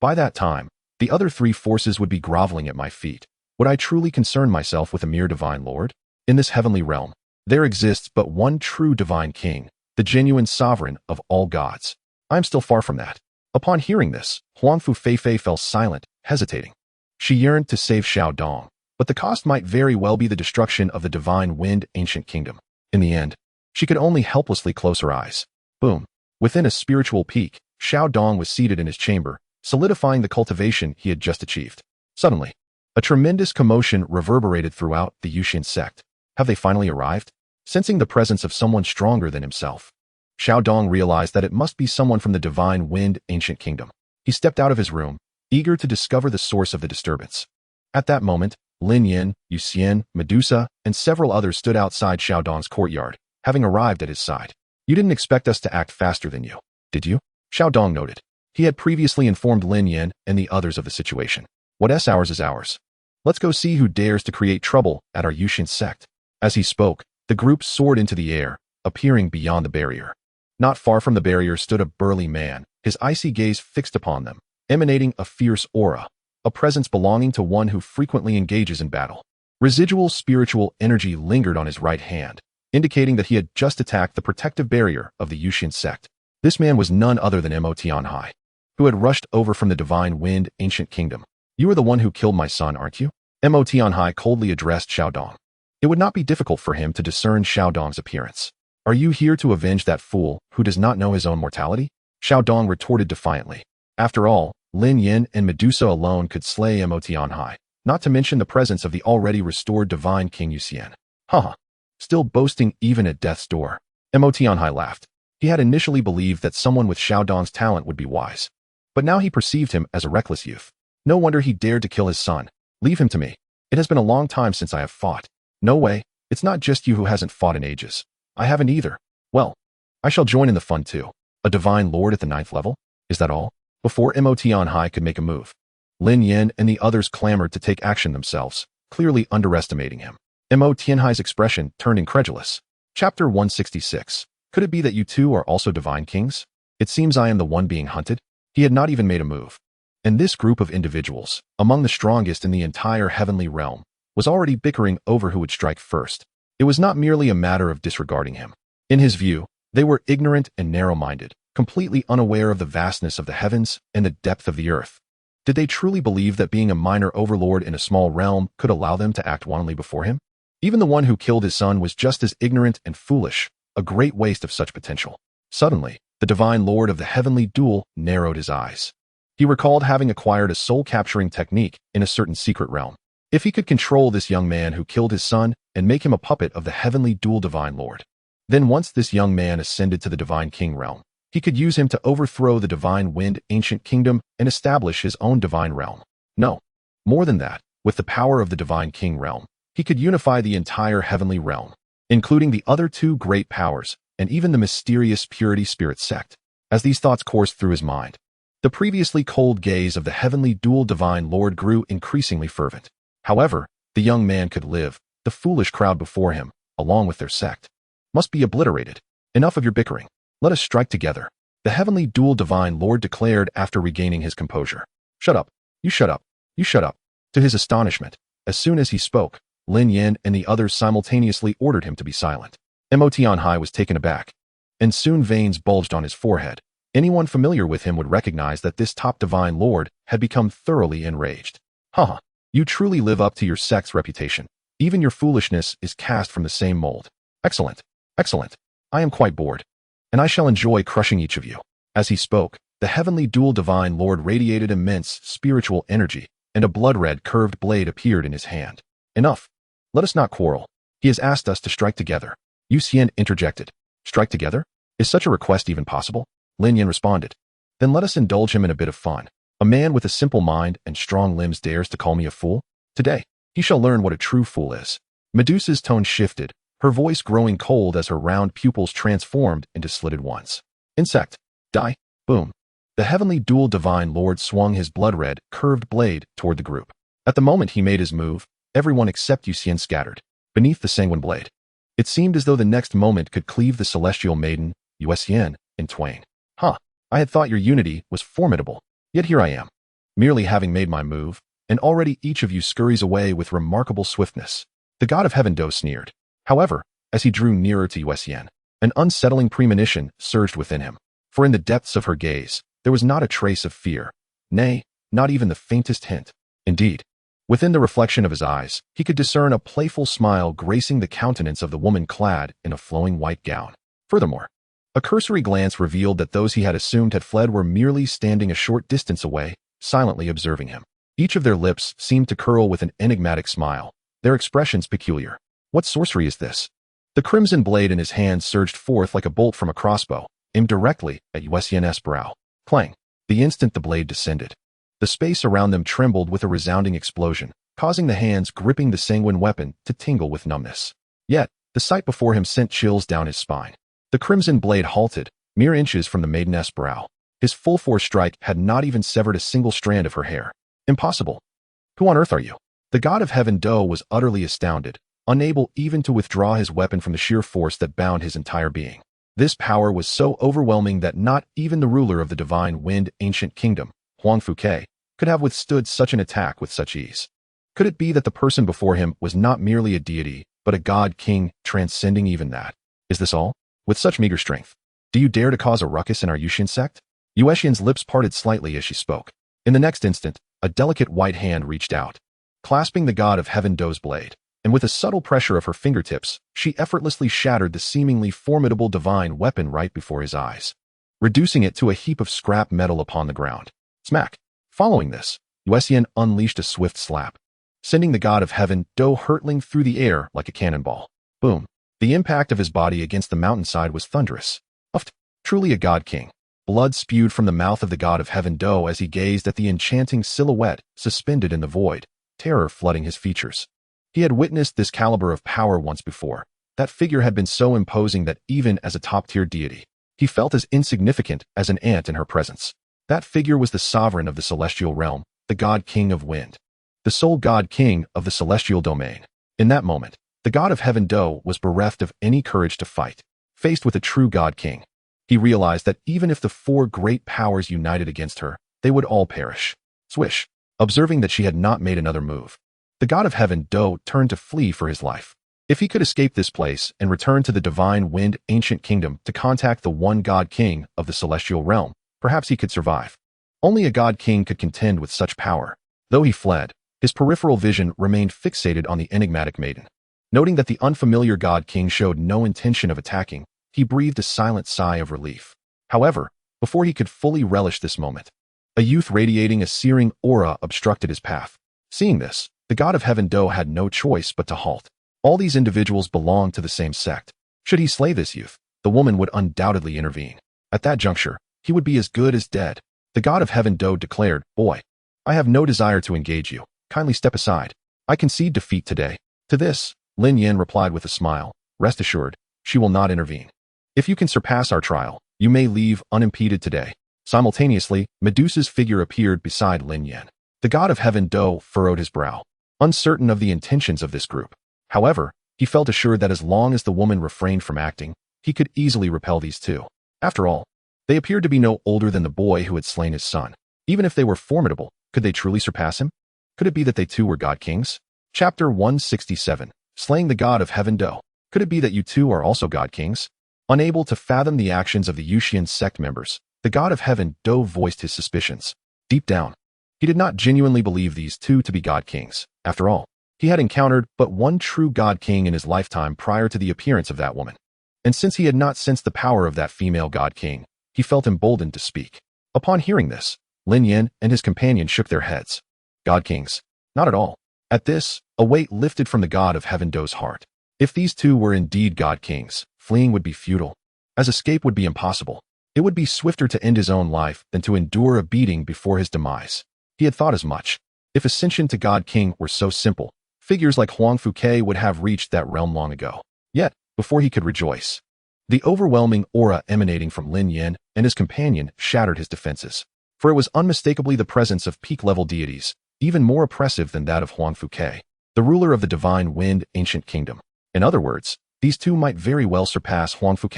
by that time, the other three forces would be groveling at my feet. Would I truly concern myself with a mere divine lord? In this heavenly realm, there exists but one true divine king, the genuine sovereign of all gods. I am still far from that. Upon hearing this, Wrongful Feifei fell silent, hesitating. She yearned to save Xiao Dong, but the cost might very well be the destruction of the Divine Wind Ancient Kingdom. In the end, she could only helplessly close her eyes. Boom. Within a spiritual peak, Xiao Dong was seated in his chamber, solidifying the cultivation he had just achieved. Suddenly, a tremendous commotion reverberated throughout the Yusian sect. Have they finally arrived? Sensing the presence of someone stronger than himself, Xiao Dong realized that it must be someone from the Divine Wind Ancient Kingdom. He stepped out of his room, eager to discover the source of the disturbance. At that moment, Lin Yin, Yusian, Medusa, and several others stood outside Xiao Dong's courtyard, having arrived at his side. You didn't expect us to act faster than you, did you? Xiao Dong noted. He had previously informed Lin Yin and the others of the situation. What's ours is ours. Let's go see who dares to create trouble at our Yusian sect. As he spoke, the group soared into the air, appearing beyond the barrier. Not far from the barrier stood a burly man, his icy gaze fixed upon them, emanating a fierce aura, a presence belonging to one who frequently engages in battle. Residual spiritual energy lingered on his right hand, indicating that he had just attacked the protective barrier of the Yusian sect. This man was none other than Mo Tianhai, who had rushed over from the divine wind ancient kingdom. You are the one who killed my son, aren't you? Mo Tianhai coldly addressed Xiao Dong. It would not be difficult for him to discern Xiao Dong's appearance. Are you here to avenge that fool who does not know his own mortality? Xiao Dong retorted defiantly. After all, Lin Yin and Medusa alone could slay Mo Tianhai, not to mention the presence of the already restored divine King Yusian. Haha. Still boasting even at death's door. Mo Tianhai laughed. He had initially believed that someone with Xiao Dong's talent would be wise. But now he perceived him as a reckless youth. No wonder he dared to kill his son. Leave him to me. It has been a long time since I have fought. No way, it's not just you who hasn't fought in ages. I haven't either. Well, I shall join in the fun too. A divine lord at the 9th level? Is that all? Before Mo Tianhai could make a move, Lin Yin and the others clamored to take action themselves, clearly underestimating him. Mo Tianhai's expression turned incredulous. Chapter 166. Could it be that you two are also divine kings? It seems I am the one being hunted. He had not even made a move. And this group of individuals, among the strongest in the entire heavenly realm, was already bickering over who would strike first. It was not merely a matter of disregarding him. In his view, they were ignorant and narrow-minded, completely unaware of the vastness of the heavens and the depth of the earth. Did they truly believe that being a minor overlord in a small realm could allow them to act wantonly before him? Even the one who killed his son was just as ignorant and foolish, a great waste of such potential. Suddenly, the divine lord of the heavenly duel narrowed his eyes. He recalled having acquired a soul-capturing technique in a certain secret realm. If he could control this young man who killed his son and make him a puppet of the heavenly dual divine lord, then once this young man ascended to the divine king realm, he could use him to overthrow the divine wind ancient kingdom and establish his own divine realm. No, more than that, with the power of the divine king realm, he could unify the entire heavenly realm, including the other two great powers and even the mysterious purity spirit sect. As these thoughts coursed through his mind, the previously cold gaze of the heavenly dual divine lord grew increasingly fervent. However, the young man could live. The foolish crowd before him, along with their sect, must be obliterated. Enough of your bickering. Let us strike together. The heavenly dual divine lord declared after regaining his composure. Shut up. You shut up. You shut up. To his astonishment, as soon as he spoke, Lin Yin and the others simultaneously ordered him to be silent. Mo Tianhai was taken aback, and soon veins bulged on his forehead. Anyone familiar with him would recognize that this top divine lord had become thoroughly enraged. Haha. You truly live up to your sect's reputation. Even your foolishness is cast from the same mold. Excellent. Excellent. I am quite bored. And I shall enjoy crushing each of you. As he spoke, the heavenly dual divine lord radiated immense spiritual energy, and a blood-red curved blade appeared in his hand. Enough. Let us not quarrel. He has asked us to strike together. Yusian interjected. Strike together? Is such a request even possible? Lin Yin responded. Then let us indulge him in a bit of fun. A man with a simple mind and strong limbs dares to call me a fool? Today, he shall learn what a true fool is. Medusa's tone shifted, her voice growing cold as her round pupils transformed into slitted ones. Insect. Die. Boom. The heavenly dual divine lord swung his blood-red, curved blade toward the group. At the moment he made his move, everyone except Yusian scattered beneath the sanguine blade. It seemed as though the next moment could cleave the celestial maiden, Yusian, in twain. Huh. I had thought your unity was formidable. Yet here I am, merely having made my move, and already each of you scurries away with remarkable swiftness. The god of heaven sneered. However, as he drew nearer to Yusian, an unsettling premonition surged within him. For in the depths of her gaze, there was not a trace of fear. Nay, not even the faintest hint. Indeed, within the reflection of his eyes, he could discern a playful smile gracing the countenance of the woman clad in a flowing white gown. Furthermore, a cursory glance revealed that those he had assumed had fled were merely standing a short distance away, silently observing him. Each of their lips seemed to curl with an enigmatic smile, their expressions peculiar. What sorcery is this? The crimson blade in his hand surged forth like a bolt from a crossbow, aimed directly at Yusian's brow. Clang. The instant the blade descended, the space around them trembled with a resounding explosion, causing the hands gripping the sanguine weapon to tingle with numbness. Yet, the sight before him sent chills down his spine. The crimson blade halted, mere inches from the maideness brow. His full-force strike had not even severed a single strand of her hair. Impossible. Who on earth are you? The god of heaven Do was utterly astounded, unable even to withdraw his weapon from the sheer force that bound his entire being. This power was so overwhelming that not even the ruler of the divine wind ancient kingdom, Wrongful, could have withstood such an attack with such ease. Could it be that the person before him was not merely a deity, but a god-king transcending even that? Is this all? With such meager strength, do you dare to cause a ruckus in our Yusian sect? Yuxian's lips parted slightly as she spoke. In the next instant, a delicate white hand reached out, clasping the god of heaven Do's blade, and with a subtle pressure of her fingertips, she effortlessly shattered the seemingly formidable divine weapon right before his eyes, reducing it to a heap of scrap metal upon the ground. Smack! Following this, Yuxian unleashed a swift slap, sending the god of heaven Do hurtling through the air like a cannonball. Boom! The impact of his body against the mountainside was thunderous. Truly a god-king. Blood spewed from the mouth of the god of heaven Do as he gazed at the enchanting silhouette suspended in the void, terror flooding his features. He had witnessed this caliber of power once before. That figure had been so imposing that even as a top-tier deity, he felt as insignificant as an ant in her presence. That figure was the sovereign of the celestial realm, the god-king of wind, the sole god-king of the celestial domain. In that moment, the god of heaven Do was bereft of any courage to fight. Faced with a true god-king, he realized that even if the four great powers united against her, they would all perish. Swish! Observing that she had not made another move, the god of heaven Do turned to flee for his life. If he could escape this place and return to the divine wind ancient kingdom to contact the one god-king of the celestial realm, perhaps he could survive. Only a god-king could contend with such power. Though he fled, his peripheral vision remained fixated on the enigmatic maiden. Noting that the unfamiliar god-king showed no intention of attacking, he breathed a silent sigh of relief. However, before he could fully relish this moment, a youth radiating a searing aura obstructed his path. Seeing this, the god of heaven Do had no choice but to halt. All these individuals belonged to the same sect. Should he slay this youth, the woman would undoubtedly intervene. At that juncture, he would be as good as dead. The god of heaven Do declared, "Boy, I have no desire to engage you. Kindly step aside. I concede defeat today." To this, Lin Yan replied with a smile, "Rest assured, she will not intervene. If you can surpass our trial, you may leave unimpeded today." Simultaneously, Medusa's figure appeared beside Lin Yan. The god of heaven Do furrowed his brow, uncertain of the intentions of this group. However, he felt assured that as long as the woman refrained from acting, he could easily repel these two. After all, they appeared to be no older than the boy who had slain his son. Even if they were formidable, could they truly surpass him? Could it be that they too were god-kings? Chapter 167, Slaying the God of Heaven Do. Could it be that you too are also god-kings? Unable to fathom the actions of the Yusian sect members, the god of heaven Do voiced his suspicions. Deep down, he did not genuinely believe these two to be god-kings. After all, he had encountered but one true god-king in his lifetime prior to the appearance of that woman. And since he had not sensed the power of that female god-king, he felt emboldened to speak. Upon hearing this, Lin Yan and his companion shook their heads. God-kings? Not at all. At this, a weight lifted from the god of heaven Do's heart. If these two were indeed god-kings, fleeing would be futile, as escape would be impossible. It would be swifter to end his own life than to endure a beating before his demise. He had thought as much. If ascension to god-king were so simple, figures like Wrongful would have reached that realm long ago. Yet, before he could rejoice, the overwhelming aura emanating from Lin Yan and his companion shattered his defenses. For it was unmistakably the presence of peak-level deities, even more oppressive than that of Wrongful, the ruler of the divine wind ancient kingdom. In other words, these two might very well surpass Wrongful.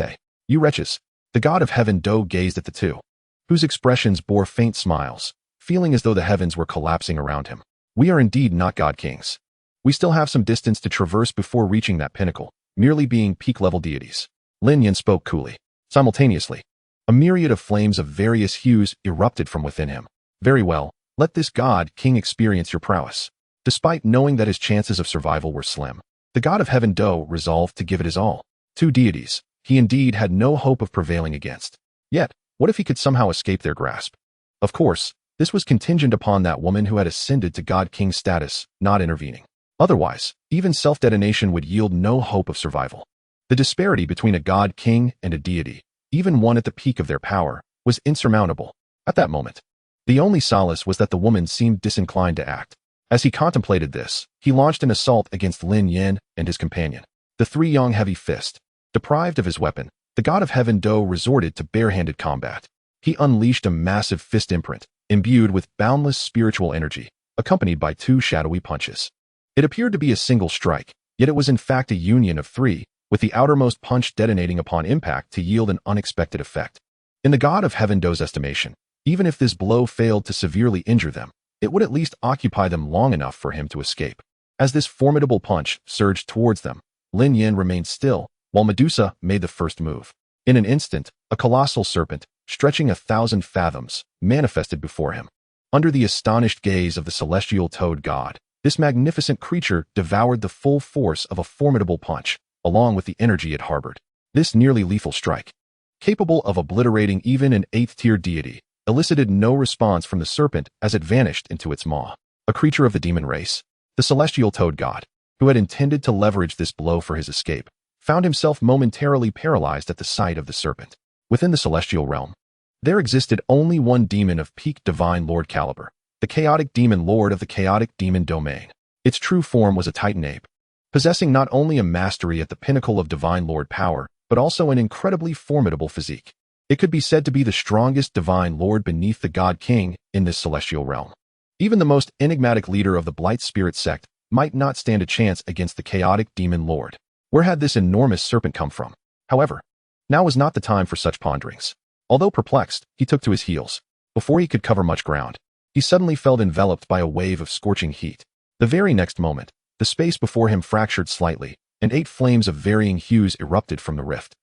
You wretches! The god of heaven Do gazed at the two, whose expressions bore faint smiles, feeling as though the heavens were collapsing around him. We are indeed not god-kings. We still have some distance to traverse before reaching that pinnacle, merely being peak-level deities. Lin Yan spoke coolly. Simultaneously, a myriad of flames of various hues erupted from within him. Very well, let this god-king experience your prowess. Despite knowing that his chances of survival were slim, the god of heaven Do resolved to give it his all. Two deities, he indeed had no hope of prevailing against. Yet, what if he could somehow escape their grasp? Of course, this was contingent upon that woman who had ascended to god-king status not intervening. Otherwise, even self-detonation would yield no hope of survival. The disparity between a god-king and a deity, even one at the peak of their power, was insurmountable. At that moment, the only solace was that the woman seemed disinclined to act. As he contemplated this, he launched an assault against Lin Yan and his companion, the Three Yang Heavy Fist. Deprived of his weapon, the god of heaven Do resorted to barehanded combat. He unleashed a massive fist imprint, imbued with boundless spiritual energy, accompanied by 2 shadowy punches. It appeared to be a single strike, yet it was in fact a union of 3, with the outermost punch detonating upon impact to yield an unexpected effect. In the god of heaven Do's estimation, even if this blow failed to severely injure them, it would at least occupy them long enough for him to escape. As this formidable punch surged towards them, Lin Yan remained still, while Medusa made the first move. In an instant, a colossal serpent, stretching 1,000 fathoms, manifested before him. Under the astonished gaze of the celestial toad god, this magnificent creature devoured the full force of a formidable punch, along with the energy it harbored. This nearly lethal strike, capable of obliterating even an 8th-tier deity, elicited no response from the serpent as it vanished into its maw. A creature of the demon race, the celestial toad god, who had intended to leverage this blow for his escape, found himself momentarily paralyzed at the sight of the serpent. Within the celestial realm, there existed only one demon of peak divine lord caliber, the chaotic demon lord of the chaotic demon domain. Its true form was a titan ape, possessing not only a mastery at the pinnacle of divine lord power, but also an incredibly formidable physique. It could be said to be the strongest divine lord beneath the god king in this celestial realm. Even the most enigmatic leader of the Blight Spirit sect might not stand a chance against the chaotic demon lord. Where had this enormous serpent come from? However, now was not the time for such ponderings. Although perplexed, he took to his heels. Before he could cover much ground, he suddenly felt enveloped by a wave of scorching heat. The very next moment, the space before him fractured slightly, and 8 flames of varying hues erupted from the rift.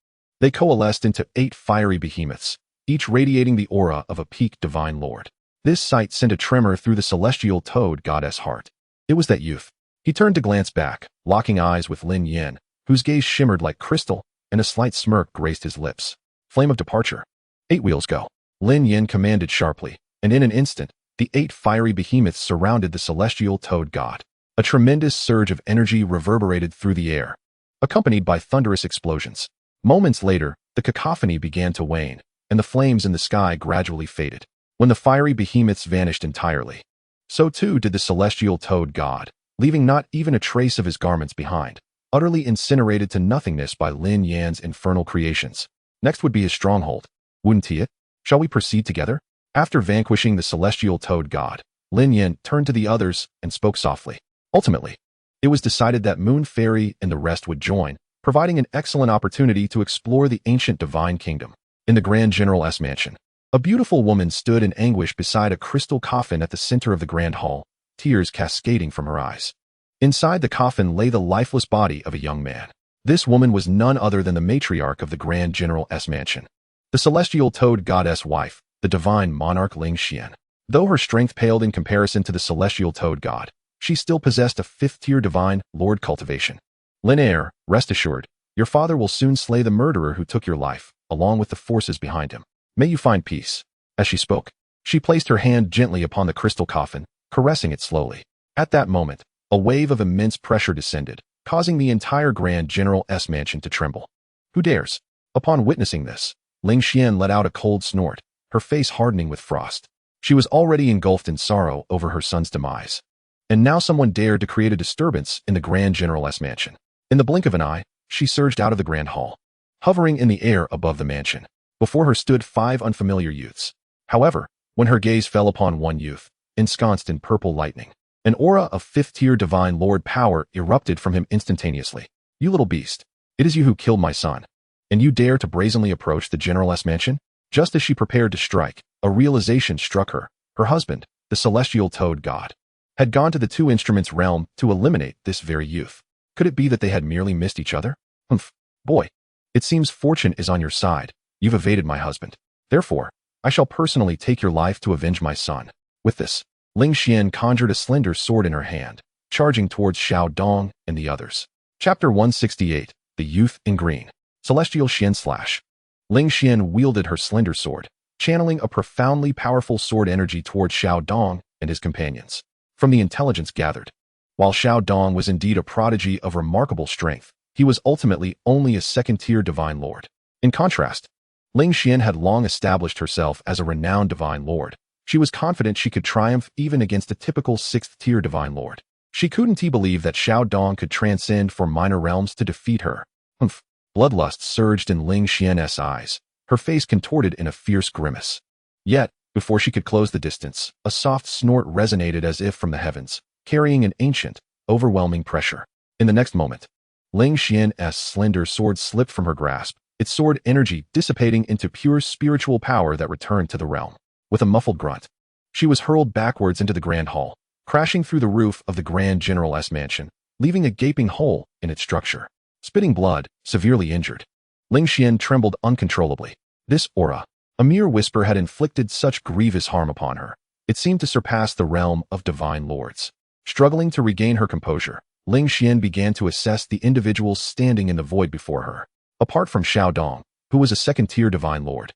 They coalesced into 8 fiery behemoths, each radiating the aura of a peak divine lord. This sight sent a tremor through the celestial toad goddess' heart. It was that youth. He turned to glance back, locking eyes with Lin Yan, whose gaze shimmered like crystal, and a slight smirk graced his lips. Flame of departure. 8 wheels go. Lin Yan commanded sharply, and in an instant, the 8 fiery behemoths surrounded the celestial toad god. A tremendous surge of energy reverberated through the air, accompanied by thunderous explosions. Moments later, the cacophony began to wane, and the flames in the sky gradually faded. When the fiery behemoths vanished entirely, so too did the celestial toad god, leaving not even a trace of his garments behind, utterly incinerated to nothingness by Lin Yan's infernal creations. Next would be his stronghold. Wouldn't he it? Shall we proceed together? After vanquishing the celestial toad god, Lin Yan turned to the others and spoke softly. Ultimately, it was decided that Moon Fairy and the rest would join, providing an excellent opportunity to explore the ancient divine kingdom. In the Grand General S mansion, a beautiful woman stood in anguish beside a crystal coffin at the center of the grand hall, tears cascading from her eyes. Inside the coffin lay the lifeless body of a young man. This woman was none other than the matriarch of the Grand General S mansion, the celestial toad goddess wife, the divine monarch Ling Xian. Though her strength paled in comparison to the celestial toad god, she still possessed a 5th-tier divine lord cultivation. Lin, rest assured, your father will soon slay the murderer who took your life, along with the forces behind him. May you find peace. As she spoke, she placed her hand gently upon the crystal coffin, caressing it slowly. At that moment, a wave of immense pressure descended, causing the entire Grand General S mansion to tremble. Who dares? Upon witnessing this, Ling Xian let out a cold snort, her face hardening with frost. She was already engulfed in sorrow over her son's demise. And now someone dared to create a disturbance in the Grand General S mansion. In the blink of an eye, she surged out of the grand hall. Hovering in the air above the mansion, before her stood 5 unfamiliar youths. However, when her gaze fell upon one youth, ensconced in purple lightning, an aura of 5th-tier divine lord power erupted from him instantaneously. You little beast, it is you who killed my son. And you dare to brazenly approach the General S mansion? Just as she prepared to strike, a realization struck her. Her husband, the celestial toad god, had gone to the 2 instruments realm to eliminate this very youth. Could it be that they had merely missed each other? Humph, boy. It seems fortune is on your side. You've evaded my husband. Therefore, I shall personally take your life to avenge my son. With this, Ling Xian conjured a slender sword in her hand, charging towards Xiao Dong and the others. Chapter 168, The Youth in Green. Celestial Xian Slash. Ling Xian wielded her slender sword, channeling a profoundly powerful sword energy towards Xiao Dong and his companions. From the intelligence gathered, while Xiao Dong was indeed a prodigy of remarkable strength, he was ultimately only a 2nd-tier divine lord. In contrast, Ling Xian had long established herself as a renowned divine lord. She was confident she could triumph even against a typical 6th-tier divine lord. She couldn't believe that Xiao Dong could transcend for minor realms to defeat her. Humph. Bloodlust surged in Ling Xian's eyes, her face contorted in a fierce grimace. Yet, before she could close the distance, a soft snort resonated as if from the heavens, carrying an ancient, overwhelming pressure. In the next moment, Ling Xian's slender sword slipped from her grasp, its sword energy dissipating into pure spiritual power that returned to the realm. With a muffled grunt, she was hurled backwards into the grand hall, crashing through the roof of the Grand General's mansion, leaving a gaping hole in its structure. Spitting blood, severely injured, Ling Xian trembled uncontrollably. This aura, a mere whisper, had inflicted such grievous harm upon her. It seemed to surpass the realm of divine lords. Struggling to regain her composure, Ling Xian began to assess the individuals standing in the void before her. Apart from Xiao Dong, who was a 2nd-tier divine lord,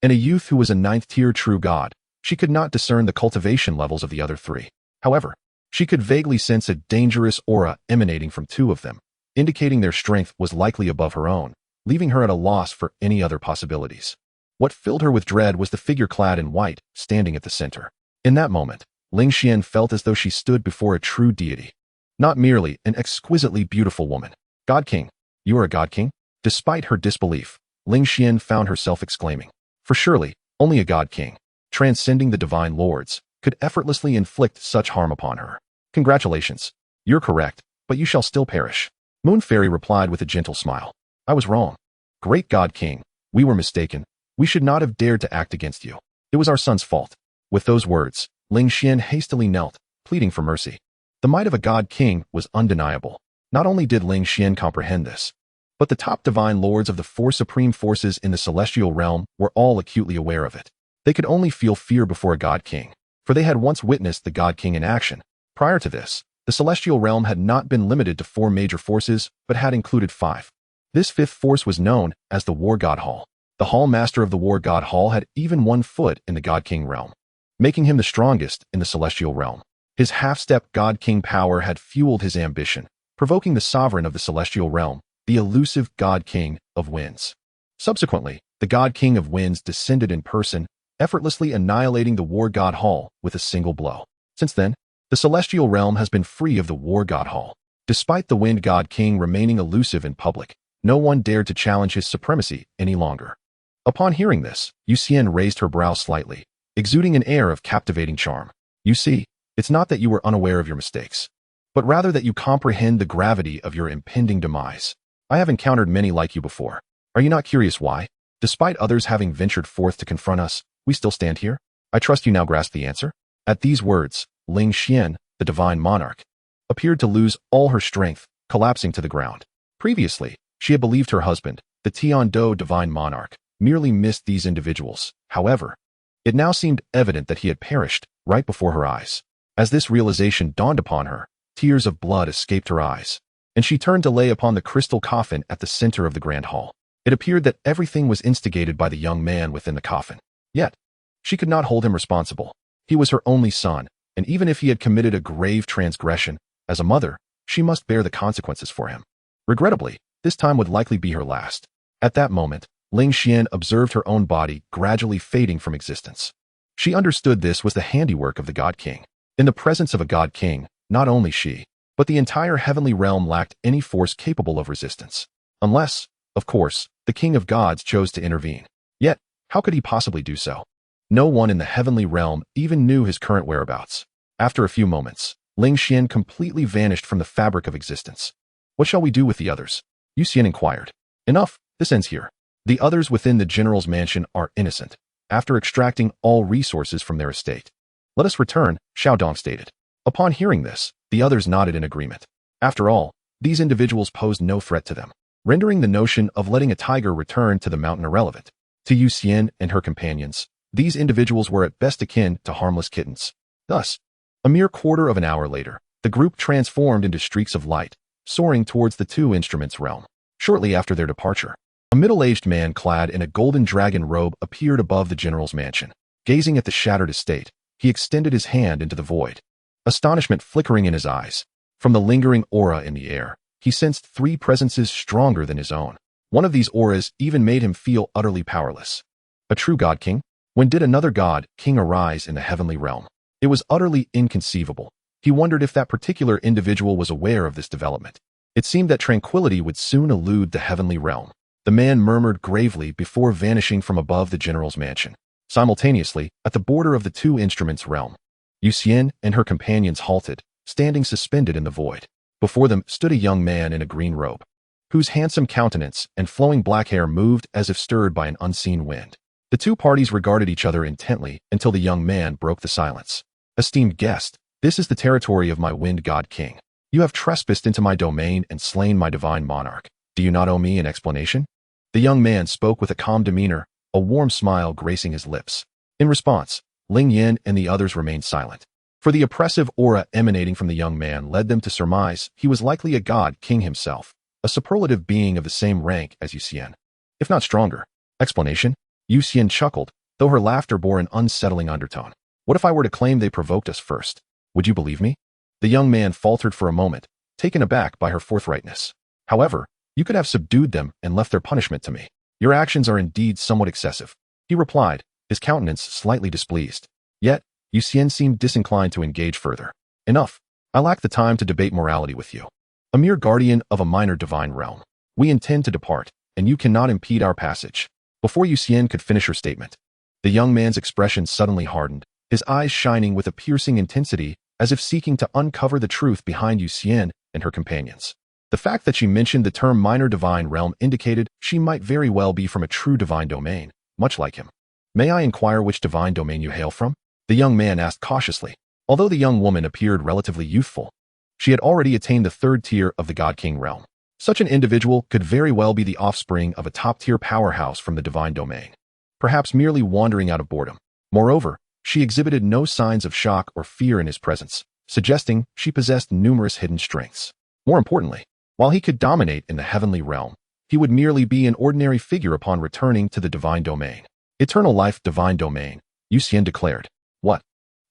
and a youth who was a 9th-tier true god, she could not discern the cultivation levels of the other 3. However, she could vaguely sense a dangerous aura emanating from 2 of them, indicating their strength was likely above her own, leaving her at a loss for any other possibilities. What filled her with dread was the figure clad in white, standing at the center. In that moment, Ling Xian felt as though she stood before a true deity, not merely an exquisitely beautiful woman. God King, you are a God King? Despite her disbelief, Ling Xian found herself exclaiming. For surely, only a God King, transcending the divine lords, could effortlessly inflict such harm upon her. Congratulations. You're correct, but you shall still perish. Moon Fairy replied with a gentle smile. I was wrong. Great God King, we were mistaken. We should not have dared to act against you. It was our son's fault. With those words, Ling Xian hastily knelt, pleading for mercy. The might of a God King was undeniable. Not only did Ling Xian comprehend this, but the top divine lords of the 4 supreme forces in the celestial realm were all acutely aware of it. They could only feel fear before a God King, for they had once witnessed the God King in action. Prior to this, the celestial realm had not been limited to 4 major forces, but had included 5. This 5th force was known as the War God Hall. The Hall Master of the War God Hall had even 1 foot in the God King realm, making him the strongest in the celestial realm. His half-step God King power had fueled his ambition, provoking the sovereign of the celestial realm, the elusive God King of Winds. Subsequently, the God King of Winds descended in person, effortlessly annihilating the War God Hall with a single blow. Since then, the celestial realm has been free of the War God Hall. Despite the Wind God King remaining elusive in public, no one dared to challenge his supremacy any longer. Upon hearing this, Yusian raised her brow slightly, exuding an air of captivating charm. You see, it's not that you were unaware of your mistakes, but rather that you comprehend the gravity of your impending demise. I have encountered many like you before. Are you not curious why, despite others having ventured forth to confront us, we still stand here? I trust you now grasp the answer. At these words, Ling Xian, the divine monarch, appeared to lose all her strength, collapsing to the ground. Previously, she had believed her husband, the Tian-Do divine monarch, merely missed these individuals. However, it now seemed evident that he had perished right before her eyes. As this realization dawned upon her, tears of blood escaped her eyes, and she turned to lay upon the crystal coffin at the center of the grand hall. It appeared that everything was instigated by the young man within the coffin. Yet, she could not hold him responsible. He was her only son, and even if he had committed a grave transgression, as a mother, she must bear the consequences for him. Regrettably, this time would likely be her last. At that moment, Ling Xian observed her own body gradually fading from existence. She understood this was the handiwork of the God King. In the presence of a God King, not only she, but the entire heavenly realm lacked any force capable of resistance. Unless, of course, the King of Gods chose to intervene. Yet, how could he possibly do so? No one in the heavenly realm even knew his current whereabouts. After a few moments, Ling Xian completely vanished from the fabric of existence. What shall we do with the others? Yusian inquired. Enough, this ends here. The others within the general's mansion are innocent, after extracting all resources from their estate. Let us return, Xiao Dong stated. Upon hearing this, the others nodded in agreement. After all, these individuals posed no threat to them, rendering the notion of letting a tiger return to the mountain irrelevant. To Yusian and her companions, these individuals were at best akin to harmless kittens. Thus, a mere quarter of an hour later, the group transformed into streaks of light, soaring towards the 2 instruments realm. Shortly after their departure, a middle-aged man clad in a golden dragon robe appeared above the general's mansion. Gazing at the shattered estate, he extended his hand into the void, astonishment flickering in his eyes. From the lingering aura in the air, he sensed 3 presences stronger than his own. One of these auras even made him feel utterly powerless. A true God King? When did another god, king arise in the heavenly realm? It was utterly inconceivable. He wondered if that particular individual was aware of this development. It seemed that tranquility would soon elude the heavenly realm. The man murmured gravely before vanishing from above the general's mansion. Simultaneously, at the border of the two instruments' realm, Yusian and her companions halted, standing suspended in the void. Before them stood a young man in a green robe, whose handsome countenance and flowing black hair moved as if stirred by an unseen wind. The two parties regarded each other intently until the young man broke the silence. Esteemed guest, this is the territory of my wind god king. You have trespassed into my domain and slain my divine monarch. Do you not owe me an explanation? The young man spoke with a calm demeanor, a warm smile gracing his lips. In response, Ling Yin and the others remained silent. For the oppressive aura emanating from the young man led them to surmise he was likely a god king himself, a superlative being of the same rank as Yusian, if not stronger. Explanation? Yusian chuckled, though her laughter bore an unsettling undertone. What if I were to claim they provoked us first? Would you believe me? The young man faltered for a moment, taken aback by her forthrightness. However, you could have subdued them and left their punishment to me. Your actions are indeed somewhat excessive, he replied, his countenance slightly displeased. Yet, Yusian seemed disinclined to engage further. Enough. I lack the time to debate morality with you. A mere guardian of a minor divine realm. We intend to depart, and you cannot impede our passage. Before Yusian could finish her statement, the young man's expression suddenly hardened, his eyes shining with a piercing intensity as if seeking to uncover the truth behind Yusian and her companions. The fact that she mentioned the term minor divine realm indicated she might very well be from a true divine domain, much like him. May I inquire which divine domain you hail from? The young man asked cautiously. Although the young woman appeared relatively youthful, she had already attained the third tier of the god-king realm. Such an individual could very well be the offspring of a top-tier powerhouse from the divine domain, perhaps merely wandering out of boredom. Moreover, she exhibited no signs of shock or fear in his presence, suggesting she possessed numerous hidden strengths. More importantly, while he could dominate in the heavenly realm, he would merely be an ordinary figure upon returning to the divine domain. Eternal life divine domain, Yusian declared. What?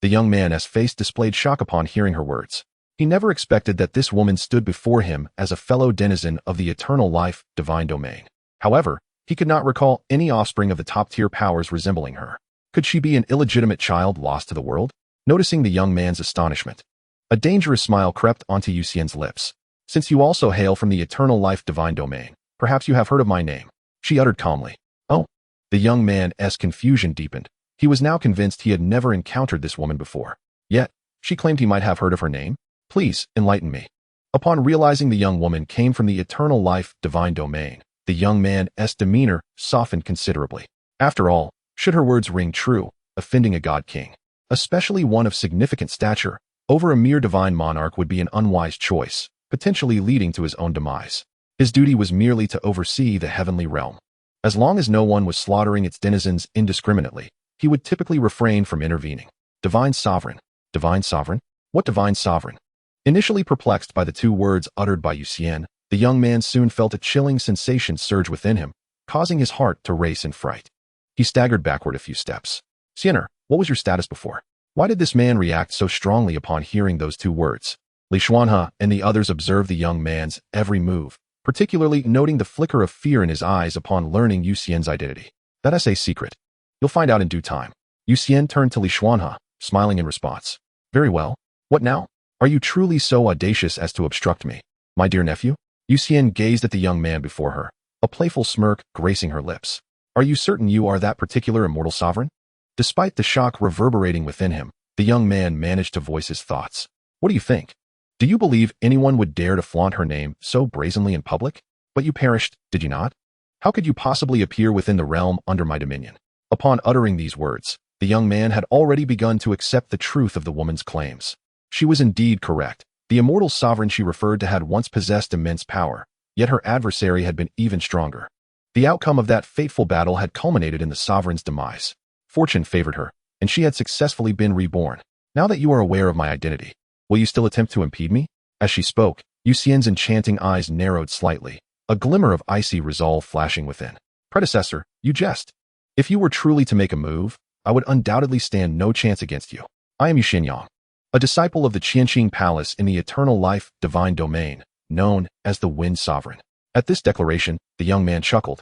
The young man's face displayed shock upon hearing her words. He never expected that this woman stood before him as a fellow denizen of the eternal life divine domain. However, he could not recall any offspring of the top-tier powers resembling her. Could she be an illegitimate child lost to the world? Noticing the young man's astonishment, a dangerous smile crept onto Yusian's lips. Since you also hail from the eternal life divine domain, perhaps you have heard of my name, she uttered calmly. Oh. The young man's confusion deepened. He was now convinced he had never encountered this woman before. Yet, she claimed he might have heard of her name. Please, enlighten me. Upon realizing the young woman came from the eternal life divine domain, the young man's demeanor softened considerably. After all, should her words ring true, offending a god king, especially one of significant stature, over a mere divine monarch would be an unwise choice, potentially leading to his own demise. His duty was merely to oversee the heavenly realm. As long as no one was slaughtering its denizens indiscriminately, he would typically refrain from intervening. Divine sovereign. Divine sovereign? What divine sovereign? Initially perplexed by the two words uttered by Yusian, the young man soon felt a chilling sensation surge within him, causing his heart to race in fright. He staggered backward a few steps. Xiener, what was your status before? Why did this man react so strongly upon hearing those two words? Li Xuanhe and the others observed the young man's every move, particularly noting the flicker of fear in his eyes upon learning Yusian's identity. That's a secret. You'll find out in due time. Yusian turned to Li Xuanhe, smiling in response. Very well. What now? Are you truly so audacious as to obstruct me, my dear nephew? Yusian gazed at the young man before her, a playful smirk gracing her lips. Are you certain you are that particular immortal sovereign? Despite the shock reverberating within him, the young man managed to voice his thoughts. What do you think? Do you believe anyone would dare to flaunt her name so brazenly in public? But you perished, did you not? How could you possibly appear within the realm under my dominion? Upon uttering these words, the young man had already begun to accept the truth of the woman's claims. She was indeed correct. The immortal sovereign she referred to had once possessed immense power, yet her adversary had been even stronger. The outcome of that fateful battle had culminated in the sovereign's demise. Fortune favored her, and she had successfully been reborn. Now that you are aware of my identity, will you still attempt to impede me? As she spoke, Yusian's enchanting eyes narrowed slightly, a glimmer of icy resolve flashing within. Predecessor, you jest. If you were truly to make a move, I would undoubtedly stand no chance against you. I am Yuxian Yang, a disciple of the Qianxing Palace in the eternal life divine domain, known as the Wind Sovereign. At this declaration, the young man chuckled,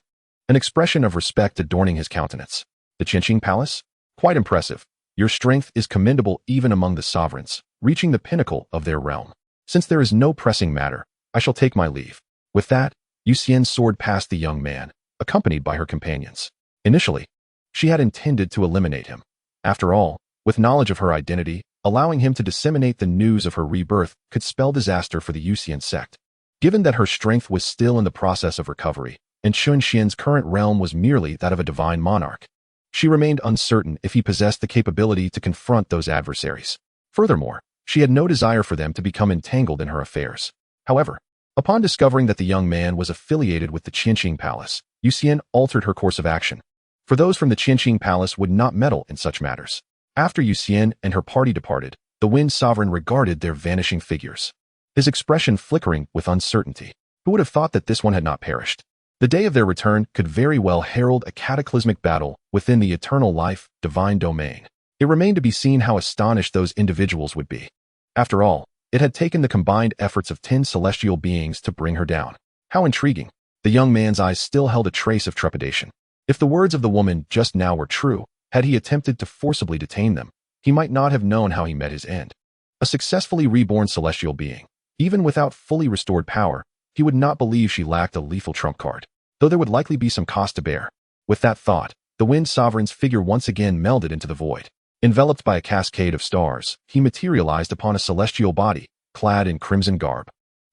an expression of respect adorning his countenance. The Qianxing Palace? Quite impressive. Your strength is commendable even among the sovereigns, reaching the pinnacle of their realm. Since there is no pressing matter, I shall take my leave." With that, Yusian soared past the young man, accompanied by her companions. Initially, she had intended to eliminate him. After all, with knowledge of her identity, allowing him to disseminate the news of her rebirth could spell disaster for the Yusian sect. Given that her strength was still in the process of recovery, and Chen Xuan's current realm was merely that of a divine monarch, she remained uncertain if he possessed the capability to confront those adversaries. Furthermore, she had no desire for them to become entangled in her affairs. However, upon discovering that the young man was affiliated with the Qianxing Palace, Yusian altered her course of action. For those from the Qianxing Palace would not meddle in such matters. After Yusian and her party departed, the Wind Sovereign regarded their vanishing figures, his expression flickering with uncertainty. Who would have thought that this one had not perished? The day of their return could very well herald a cataclysmic battle within the eternal life, divine domain. It remained to be seen how astonished those individuals would be. After all, it had taken the combined efforts of 10 celestial beings to bring her down. How intriguing. The young man's eyes still held a trace of trepidation. If the words of the woman just now were true, had he attempted to forcibly detain them, he might not have known how he met his end. A successfully reborn celestial being, even without fully restored power, he would not believe she lacked a lethal trump card, though there would likely be some cost to bear. With that thought, the Wind Sovereign's figure once again melded into the void. Enveloped by a cascade of stars, he materialized upon a celestial body, clad in crimson garb.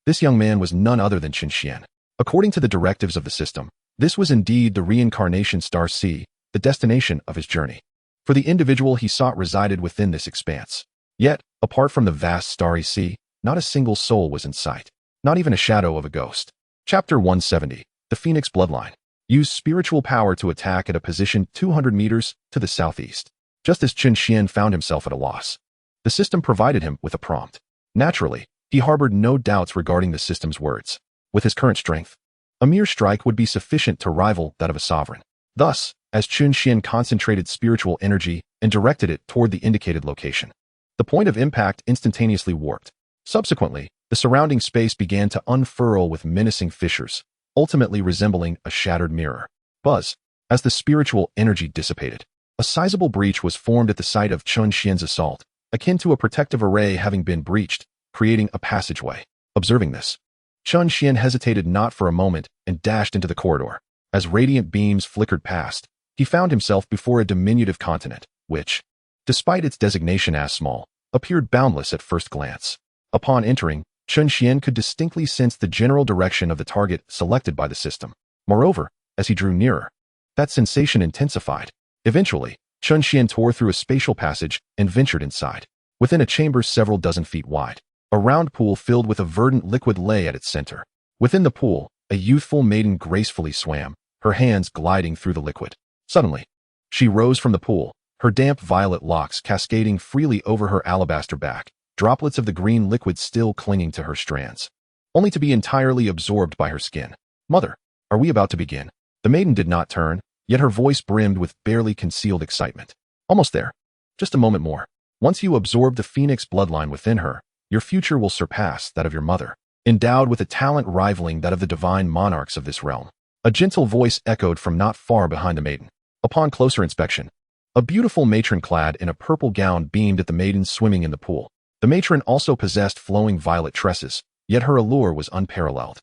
This young man was none other than Chen Xuan. According to the directives of the system, this was indeed the reincarnation star C, the destination of his journey. For the individual he sought resided within this expanse. Yet, apart from the vast starry sea, not a single soul was in sight, not even a shadow of a ghost. Chapter 170, The Phoenix Bloodline. Use spiritual power to attack at a position 200 meters to the southeast. Just as Chen Xuan found himself at a loss, the system provided him with a prompt. Naturally, he harbored no doubts regarding the system's words. With his current strength, a mere strike would be sufficient to rival that of a sovereign. Thus, as Chen Xuan concentrated spiritual energy and directed it toward the indicated location, the point of impact instantaneously warped. Subsequently, the surrounding space began to unfurl with menacing fissures, ultimately resembling a shattered mirror. Buzz. As the spiritual energy dissipated, a sizable breach was formed at the site of Chen Xuan's assault, akin to a protective array having been breached, creating a passageway. Observing this, Chen Xuan hesitated not for a moment and dashed into the corridor. As radiant beams flickered past, he found himself before a diminutive continent, which, despite its designation as small, appeared boundless at first glance. Upon entering, Chen Xuan could distinctly sense the general direction of the target selected by the system. Moreover, as he drew nearer, that sensation intensified. Eventually, Chen Xuan tore through a spatial passage and ventured inside. Within a chamber several dozen feet wide, a round pool filled with a verdant liquid lay at its center. Within the pool, a youthful maiden gracefully swam, her hands gliding through the liquid. Suddenly, she rose from the pool, her damp violet locks cascading freely over her alabaster back, droplets of the green liquid still clinging to her strands, only to be entirely absorbed by her skin. "Mother, are we about to begin?" The maiden did not turn, yet her voice brimmed with barely concealed excitement. "Almost there. Just a moment more. Once you absorb the Phoenix bloodline within her, your future will surpass that of your mother, endowed with a talent rivaling that of the divine monarchs of this realm." A gentle voice echoed from not far behind the maiden. Upon closer inspection, a beautiful matron clad in a purple gown beamed at the maiden swimming in the pool. The matron also possessed flowing violet tresses, yet her allure was unparalleled.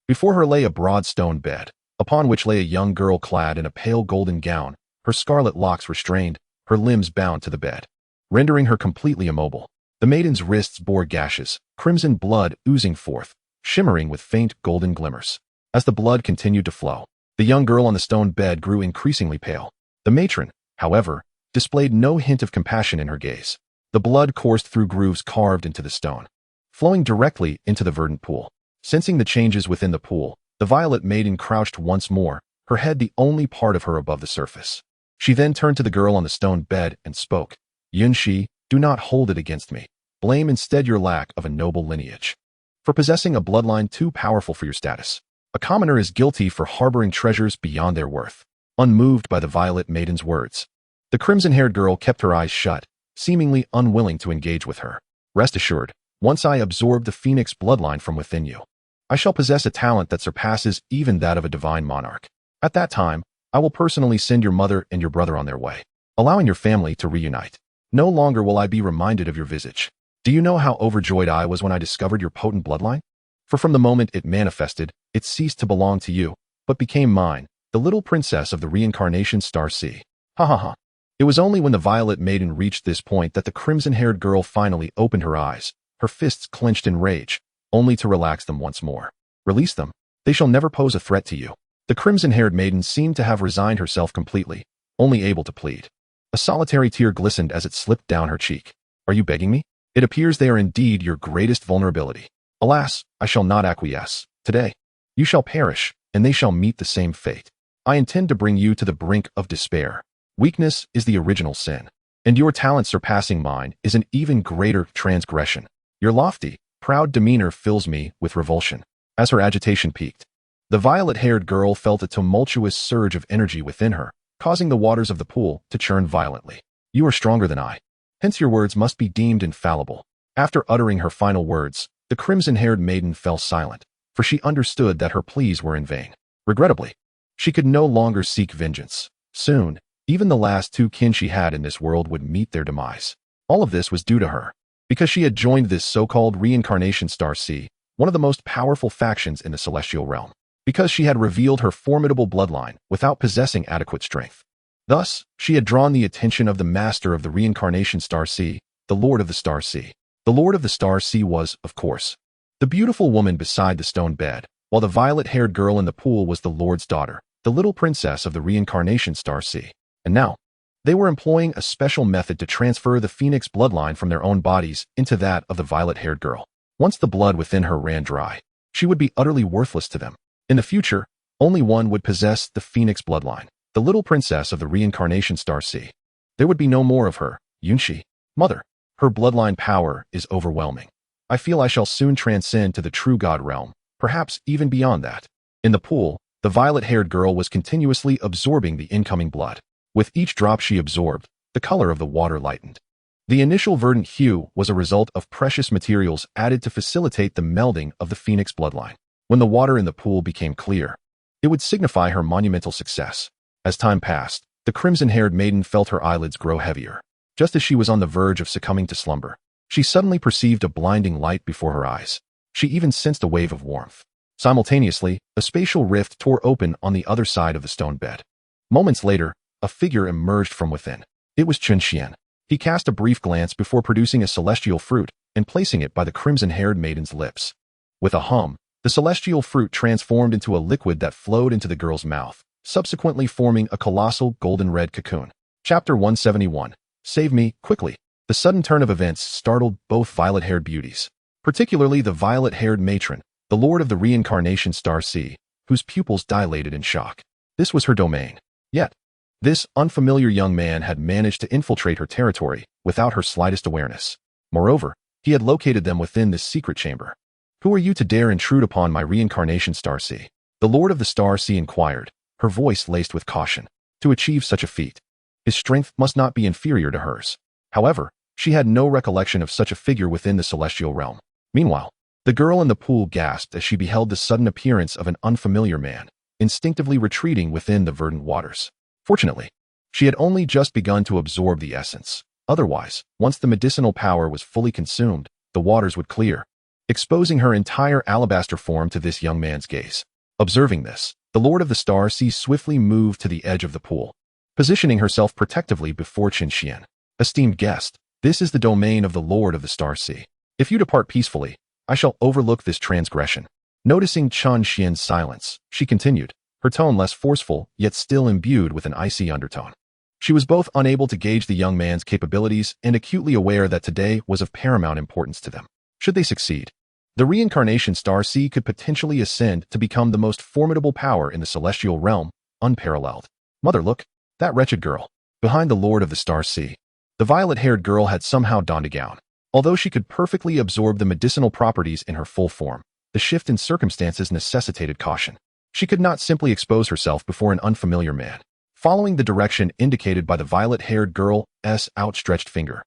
Before her lay a broad stone bed, upon which lay a young girl clad in a pale golden gown, her scarlet locks restrained, her limbs bound to the bed, rendering her completely immobile. The maiden's wrists bore gashes, crimson blood oozing forth, shimmering with faint golden glimmers. As the blood continued to flow, the young girl on the stone bed grew increasingly pale. The matron, however, displayed no hint of compassion in her gaze. The blood coursed through grooves carved into the stone, flowing directly into the verdant pool. Sensing the changes within the pool, the violet maiden crouched once more, her head the only part of her above the surface. She then turned to the girl on the stone bed and spoke. "Yunxi, do not hold it against me. Blame instead your lack of a noble lineage. For possessing a bloodline too powerful for your status, a commoner is guilty for harboring treasures beyond their worth." Unmoved by the violet maiden's words, the crimson-haired girl kept her eyes shut, seemingly unwilling to engage with her. "Rest assured, once I absorb the Phoenix bloodline from within you, I shall possess a talent that surpasses even that of a divine monarch. At that time, I will personally send your mother and your brother on their way." allowing your family to reunite. No longer will I be reminded of your visage. Do you know how overjoyed I was when I discovered your potent bloodline? For from the moment it manifested, it ceased to belong to you, but became mine, the little princess of the reincarnation star sea. Ha ha ha. It was only when the violet maiden reached this point that the crimson-haired girl finally opened her eyes, her fists clenched in rage, only to relax them once more. Release them. They shall never pose a threat to you. The crimson-haired maiden seemed to have resigned herself completely, only able to plead. A solitary tear glistened as it slipped down her cheek. Are you begging me? It appears they are indeed your greatest vulnerability. Alas, I shall not acquiesce. Today, you shall perish, and they shall meet the same fate. I intend to bring you to the brink of despair. Weakness is the original sin, and your talent surpassing mine is an even greater transgression. Your lofty, proud demeanor fills me with revulsion. As her agitation peaked, the violet-haired girl felt a tumultuous surge of energy within her, causing the waters of the pool to churn violently. You are stronger than I. Hence your words must be deemed infallible. After uttering her final words, the crimson-haired maiden fell silent, for she understood that her pleas were in vain. Regrettably, she could no longer seek vengeance. Soon, even the last two kin she had in this world would meet their demise. All of this was due to her, because she had joined this so-called reincarnation star sea, one of the most powerful factions in the celestial realm, because she had revealed her formidable bloodline without possessing adequate strength. Thus, she had drawn the attention of the master of the reincarnation star sea, the Lord of the Star Sea. The Lord of the Star Sea was, of course, the beautiful woman beside the stone bed, while the violet-haired girl in the pool was the Lord's daughter, the little princess of the reincarnation star sea. And now, they were employing a special method to transfer the phoenix bloodline from their own bodies into that of the violet-haired girl. Once the blood within her ran dry, she would be utterly worthless to them. In the future, only one would possess the phoenix bloodline, the little princess of the reincarnation star sea. There would be no more of her, Yunxi. Mother, her bloodline power is overwhelming. I feel I shall soon transcend to the true god realm, perhaps even beyond that. In the pool, the violet-haired girl was continuously absorbing the incoming blood. With each drop she absorbed, the color of the water lightened. The initial verdant hue was a result of precious materials added to facilitate the melding of the phoenix bloodline. When the water in the pool became clear, it would signify her monumental success. As time passed, the crimson-haired maiden felt her eyelids grow heavier. Just as she was on the verge of succumbing to slumber, she suddenly perceived a blinding light before her eyes. She even sensed a wave of warmth. Simultaneously, a spatial rift tore open on the other side of the stone bed. Moments later, a figure emerged from within. It was Chen Xuan. He cast a brief glance before producing a celestial fruit and placing it by the crimson-haired maiden's lips. With a hum, the celestial fruit transformed into a liquid that flowed into the girl's mouth, subsequently forming a colossal golden-red cocoon. Chapter 171. Save me, quickly. The sudden turn of events startled both violet-haired beauties, particularly the violet-haired matron, the lord of the reincarnation star sea, whose pupils dilated in shock. This was her domain. Yet, this unfamiliar young man had managed to infiltrate her territory without her slightest awareness. Moreover, he had located them within this secret chamber. Who are you to dare intrude upon my reincarnation star sea? The Lord of the Star Sea inquired, her voice laced with caution. To achieve such a feat, his strength must not be inferior to hers. However, she had no recollection of such a figure within the celestial realm. Meanwhile, the girl in the pool gasped as she beheld the sudden appearance of an unfamiliar man, instinctively retreating within the verdant waters. Fortunately, she had only just begun to absorb the essence. Otherwise, once the medicinal power was fully consumed, the waters would clear, exposing her entire alabaster form to this young man's gaze. Observing this, the Lord of the Star Sea swiftly moved to the edge of the pool, positioning herself protectively before Chen Xuan. Esteemed guest, this is the domain of the Lord of the Star Sea. If you depart peacefully, I shall overlook this transgression. Noticing Chen Xuan's silence, she continued, her tone less forceful, yet still imbued with an icy undertone. She was both unable to gauge the young man's capabilities and acutely aware that today was of paramount importance to them. Should they succeed, the reincarnation star sea could potentially ascend to become the most formidable power in the celestial realm, unparalleled. Mother, look, that wretched girl, behind the Lord of the Star Sea. The violet-haired girl had somehow donned a gown. Although she could perfectly absorb the medicinal properties in her full form, the shift in circumstances necessitated caution. She could not simply expose herself before an unfamiliar man. Following the direction indicated by the violet-haired girl's outstretched finger,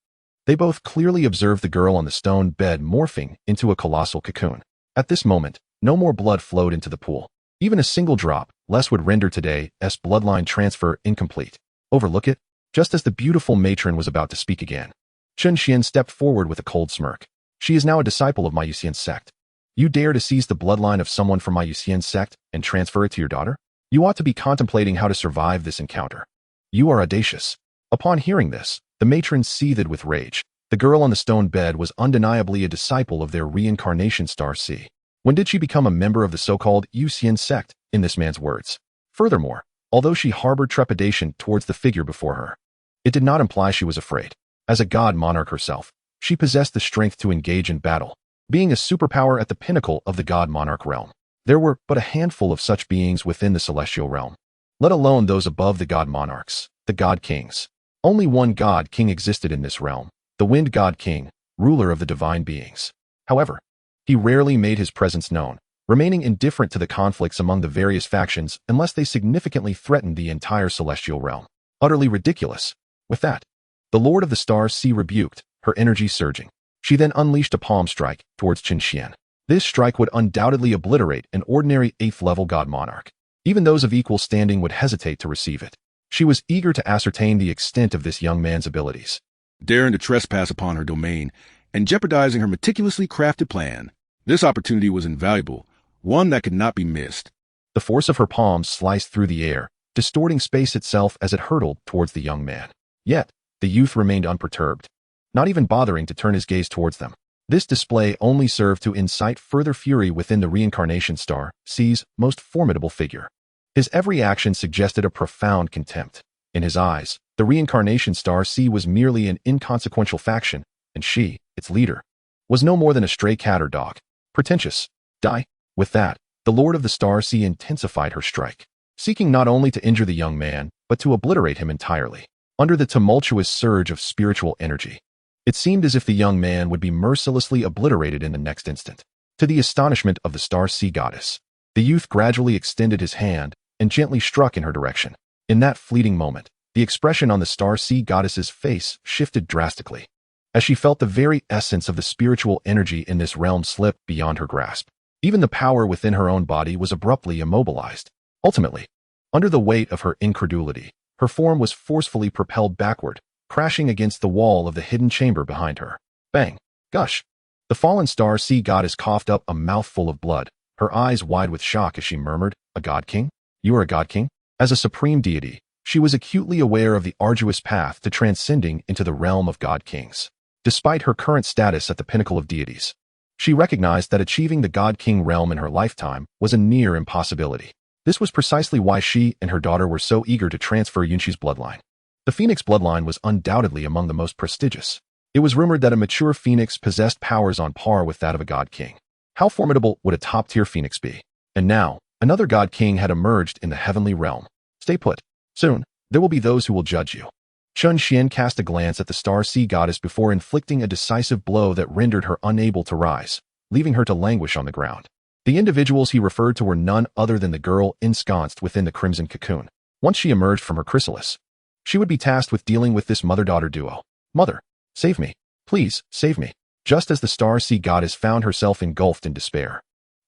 they both clearly observed the girl on the stone bed morphing into a colossal cocoon. At this moment, no more blood flowed into the pool. Even a single drop, less would render today's bloodline transfer incomplete. Overlook it? Just as the beautiful matron was about to speak again, Chen Xuan stepped forward with a cold smirk. She is now a disciple of my Yusian sect. You dare to seize the bloodline of someone from my Yusian sect and transfer it to your daughter? You ought to be contemplating how to survive this encounter. You are audacious. Upon hearing this, the matron seethed with rage. The girl on the stone bed was undeniably a disciple of their reincarnation star C. When did she become a member of the so-called Yusian sect, in this man's words? Furthermore, although she harbored trepidation towards the figure before her, it did not imply she was afraid. As a god monarch herself, she possessed the strength to engage in battle, being a superpower at the pinnacle of the god monarch realm. There were but a handful of such beings within the celestial realm, let alone those above the god monarchs, the god kings. Only one god king existed in this realm, the wind god king, ruler of the divine beings. However, he rarely made his presence known, remaining indifferent to the conflicts among the various factions unless they significantly threatened the entire celestial realm. Utterly ridiculous. With that, the Lord of the Stars Sea rebuked, her energy surging. She then unleashed a palm strike towards Chen Xuan. This strike would undoubtedly obliterate an ordinary 8th-level god monarch. Even those of equal standing would hesitate to receive it. She was eager to ascertain the extent of this young man's abilities. Daring to trespass upon her domain and jeopardizing her meticulously crafted plan, this opportunity was invaluable, one that could not be missed. The force of her palms sliced through the air, distorting space itself as it hurtled towards the young man. Yet, the youth remained unperturbed, not even bothering to turn his gaze towards them. This display only served to incite further fury within the reincarnation star C's most formidable figure. His every action suggested a profound contempt. In his eyes, the reincarnation star C was merely an inconsequential faction, and she, its leader, was no more than a stray cat or dog. Pretentious. Die. With that, the Lord of the Star Sea intensified her strike, seeking not only to injure the young man, but to obliterate him entirely. Under the tumultuous surge of spiritual energy, it seemed as if the young man would be mercilessly obliterated in the next instant. To the astonishment of the Star Sea goddess, the youth gradually extended his hand and gently struck in her direction. In that fleeting moment, the expression on the Star Sea goddess's face shifted drastically, as she felt the very essence of the spiritual energy in this realm slip beyond her grasp. Even the power within her own body was abruptly immobilized. Ultimately, under the weight of her incredulity, her form was forcefully propelled backward, crashing against the wall of the hidden chamber behind her. Bang! Gush! The fallen Star Sea goddess coughed up a mouthful of blood, her eyes wide with shock as she murmured, "A god king? You are a god king?" As a supreme deity, she was acutely aware of the arduous path to transcending into the realm of god kings. Despite her current status at the pinnacle of deities, she recognized that achieving the god king realm in her lifetime was a near impossibility. This was precisely why she and her daughter were so eager to transfer Yunqi's bloodline. The Phoenix bloodline was undoubtedly among the most prestigious. It was rumored that a mature Phoenix possessed powers on par with that of a god king. How formidable would a top-tier Phoenix be? And now, another god king had emerged in the heavenly realm. Stay put. Soon, there will be those who will judge you. Chen Xuan cast a glance at the Star Sea goddess before inflicting a decisive blow that rendered her unable to rise, leaving her to languish on the ground. The individuals he referred to were none other than the girl ensconced within the crimson cocoon. Once she emerged from her chrysalis, she would be tasked with dealing with this mother-daughter duo. Mother, save me. Please, save me. Just as the Star Sea goddess found herself engulfed in despair,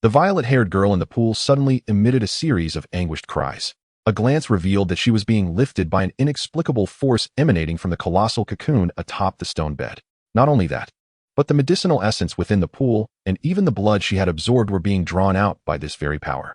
the violet-haired girl in the pool suddenly emitted a series of anguished cries. A glance revealed that she was being lifted by an inexplicable force emanating from the colossal cocoon atop the stone bed. Not only that, but the medicinal essence within the pool and even the blood she had absorbed were being drawn out by this very power.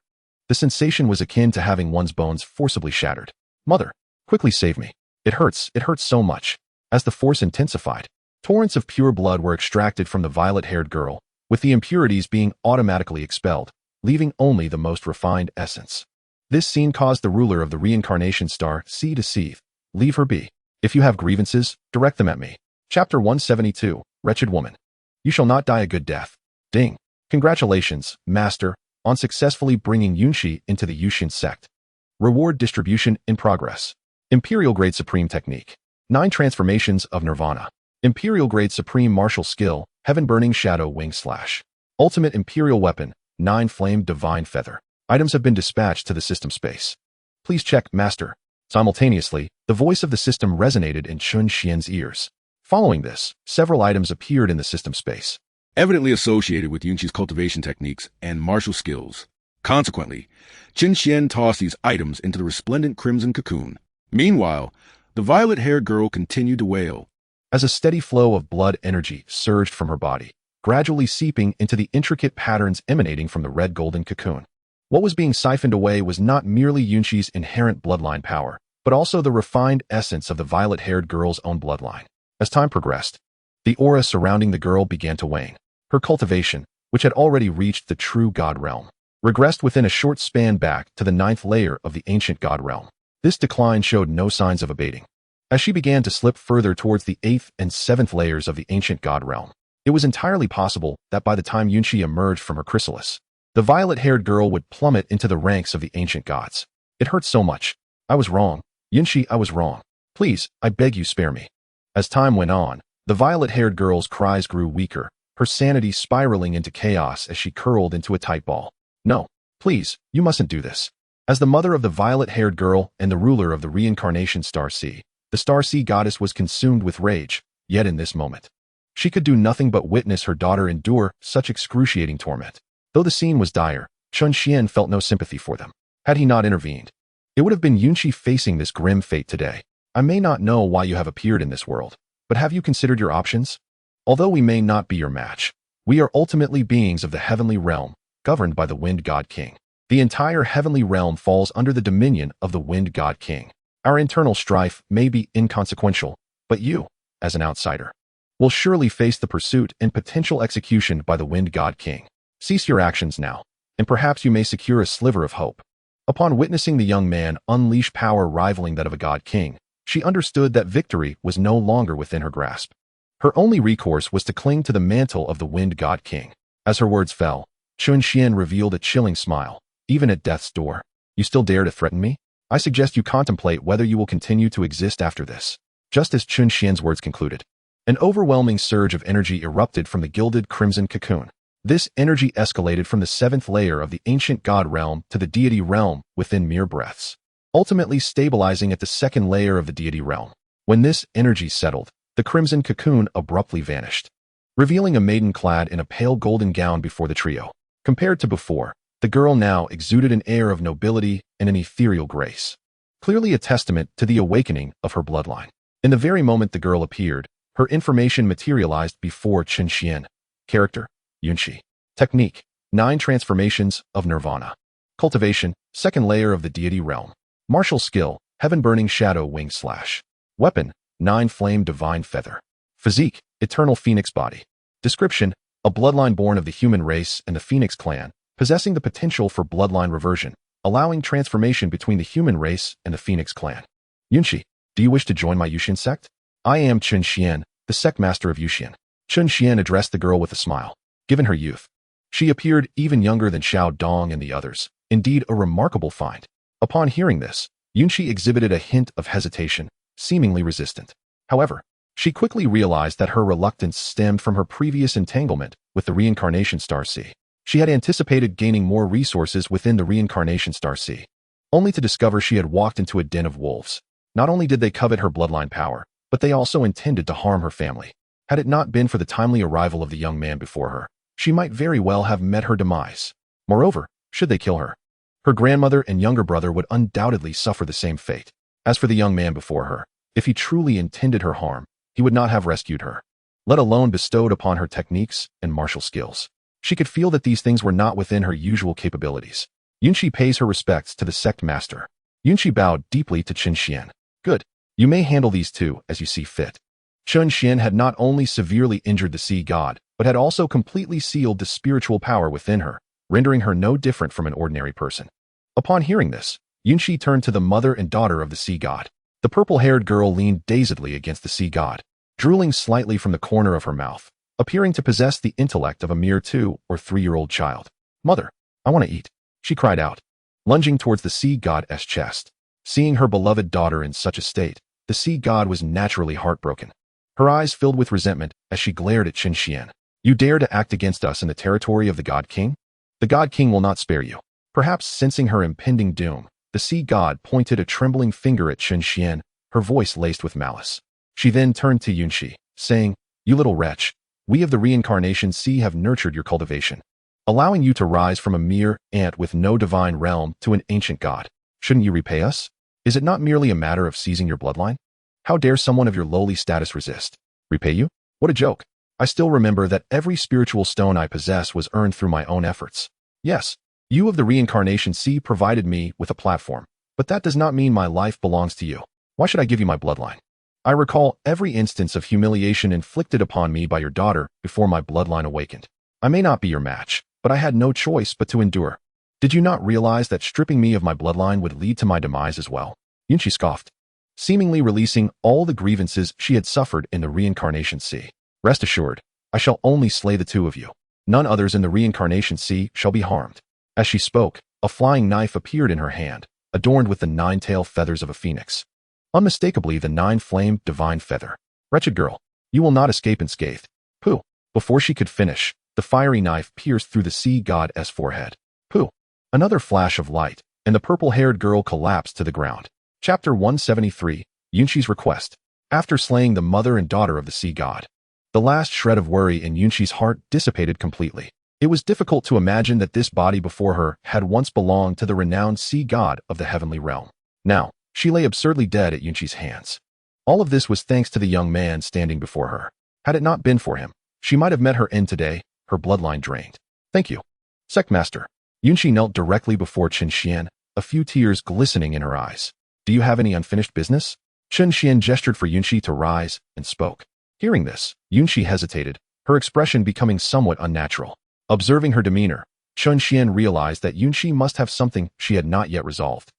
The sensation was akin to having one's bones forcibly shattered. Mother, quickly save me. It hurts so much. As the force intensified, torrents of pure blood were extracted from the violet-haired girl, with the impurities being automatically expelled, leaving only the most refined essence. This scene caused the ruler of the reincarnation star C to seethe. Leave her be. If you have grievances, direct them at me. Chapter 172, Wretched Woman. You shall not die a good death. Ding. Congratulations, Master, on successfully bringing Yunqi into the Yusian sect. Reward distribution in progress. Imperial Grade Supreme Technique. 9 Transformations of Nirvana. Imperial Grade Supreme Martial Skill, Heaven Burning Shadow Wing Slash. Ultimate Imperial Weapon, 9 Flame Divine Feather. Items have been dispatched to the system space. Please check, Master. Simultaneously, the voice of the system resonated in Chen Xuan's ears. Following this, several items appeared in the system space, evidently associated with Yunqi's cultivation techniques and martial skills. Consequently, Chen Xuan tossed these items into the resplendent crimson cocoon. Meanwhile, The violet-haired girl continued to wail, as a steady flow of blood energy surged from her body, gradually seeping into the intricate patterns emanating from the red-golden cocoon. What was being siphoned away was not merely Yunqi's inherent bloodline power, but also the refined essence of the violet-haired girl's own bloodline. As time progressed, the aura surrounding the girl began to wane. Her cultivation, which had already reached the true god realm, regressed within a short span back to the 9th layer of the ancient god realm. This decline showed no signs of abating. As she began to slip further towards the 8th and 7th layers of the ancient god realm, it was entirely possible that by the time Yunqi emerged from her chrysalis, the violet-haired girl would plummet into the ranks of the ancient gods. It hurt so much. I was wrong. Yunqi, I was wrong. Please, I beg you, spare me. As time went on, the violet-haired girl's cries grew weaker, her sanity spiraling into chaos as she curled into a tight ball. No, please, you mustn't do this. As the mother of the violet-haired girl and the ruler of the reincarnation Star Sea, the Star Sea goddess was consumed with rage, yet in this moment, she could do nothing but witness her daughter endure such excruciating torment. Though the scene was dire, Chen Xuan felt no sympathy for them. Had he not intervened, it would have been Yunqi facing this grim fate today. I may not know why you have appeared in this world, but have you considered your options? Although we may not be your match, we are ultimately beings of the heavenly realm, governed by the Wind God King. The entire heavenly realm falls under the dominion of the Wind God King. Our internal strife may be inconsequential, but you, as an outsider, will surely face the pursuit and potential execution by the Wind God King. Cease your actions now, and perhaps you may secure a sliver of hope. Upon witnessing the young man unleash power rivaling that of a god king, she understood that victory was no longer within her grasp. Her only recourse was to cling to the mantle of the Wind God King. As her words fell, Chen Xuan revealed a chilling smile. Even at death's door, you still dare to threaten me? I suggest you contemplate whether you will continue to exist after this. Just as Chen Xuan's words concluded, an overwhelming surge of energy erupted from the gilded crimson cocoon. This energy escalated from the 7th layer of the ancient god realm to the deity realm within mere breaths, ultimately stabilizing at the 2nd layer of the deity realm. When this energy settled, the crimson cocoon abruptly vanished, revealing a maiden clad in a pale golden gown before the trio. Compared to before, the girl now exuded an air of nobility and an ethereal grace, clearly a testament to the awakening of her bloodline. In the very moment the girl appeared, her information materialized before Chen Xuan. Character: Yunqi. Technique: 9 transformations of Nirvana. Cultivation: 2nd layer of the deity realm. Martial skill: Heaven-burning shadow wing slash. Weapon: 9 flame divine feather. Physique: eternal phoenix body. Description: a bloodline born of the human race and the Phoenix clan, possessing the potential for bloodline reversion, allowing transformation between the human race and the Phoenix clan. Yunqi, do you wish to join my Yusian sect? I am Chen Xuan, the sect master of Yusian. Chen Xuan addressed the girl with a smile. Given her youth, she appeared even younger than Xiao Dong and the others, indeed a remarkable find. Upon hearing this, Yunqi exhibited a hint of hesitation, seemingly resistant. However, she quickly realized that her reluctance stemmed from her previous entanglement with the reincarnation Star Sea. She had anticipated gaining more resources within the reincarnation Star Sea, only to discover she had walked into a den of wolves. Not only did they covet her bloodline power, but they also intended to harm her family. Had it not been for the timely arrival of the young man before her, she might very well have met her demise. Moreover, should they kill her, her grandmother and younger brother would undoubtedly suffer the same fate. As for the young man before her, if he truly intended her harm, he would not have rescued her, let alone bestowed upon her techniques and martial skills. She could feel that these things were not within her usual capabilities. Yunqi pays her respects to the sect master. Yunqi bowed deeply to Chen Xuan. Good. You may handle these two as you see fit. Chen Xuan had not only severely injured the sea god, but had also completely sealed the spiritual power within her, rendering her no different from an ordinary person. Upon hearing this, Yunqi turned to the mother and daughter of the sea god. The purple-haired girl leaned dazedly against the sea god, drooling slightly from the corner of her mouth, appearing to possess the intellect of a mere 2- or 3-year-old child. Mother, I want to eat, she cried out, lunging towards the sea god's chest. Seeing her beloved daughter in such a state, the sea god was naturally heartbroken. Her eyes filled with resentment as she glared at Chen Xuan. You dare to act against us in the territory of the God King? The God King will not spare you. Perhaps sensing her impending doom, the sea god pointed a trembling finger at Chen Xuan, her voice laced with malice. She then turned to Yunqi, saying, You little wretch, we of the reincarnation sea have nurtured your cultivation, allowing you to rise from a mere ant with no divine realm to an ancient god. Shouldn't you repay us? Is it not merely a matter of seizing your bloodline? How dare someone of your lowly status resist? Repay you? What a joke. I still remember that every spiritual stone I possess was earned through my own efforts. Yes, you of the Reincarnation Sea provided me with a platform, but that does not mean my life belongs to you. Why should I give you my bloodline? I recall every instance of humiliation inflicted upon me by your daughter before my bloodline awakened. I may not be your match, but I had no choice but to endure. Did you not realize that stripping me of my bloodline would lead to my demise as well? Yunxi scoffed, seemingly releasing all the grievances she had suffered in the Reincarnation Sea. Rest assured, I shall only slay the two of you. None others in the Reincarnation Sea shall be harmed. As she spoke, a flying knife appeared in her hand, adorned with the 9-tailed feathers of a phoenix. Unmistakably the 9-flamed divine feather. Wretched girl, you will not escape unscathed. Pooh. Before she could finish, the fiery knife pierced through the sea god's forehead. Pooh. Another flash of light, and the purple-haired girl collapsed to the ground. Chapter 173, Yunxi's Request. After slaying the mother and daughter of the sea god, the last shred of worry in Yunxi's heart dissipated completely. It was difficult to imagine that this body before her had once belonged to the renowned sea god of the heavenly realm. Now, she lay absurdly dead at Yunxi's hands. All of this was thanks to the young man standing before her. Had it not been for him, she might have met her end today, her bloodline drained. Thank you, Sect Master. Yunxi knelt directly before Chen Xuan, a few tears glistening in her eyes. Do you have any unfinished business? Chen Xuan gestured for Yunxi to rise and spoke. Hearing this, Yunxi hesitated, her expression becoming somewhat unnatural. Observing her demeanor, Chen Xuan realized that Yunxi must have something she had not yet resolved.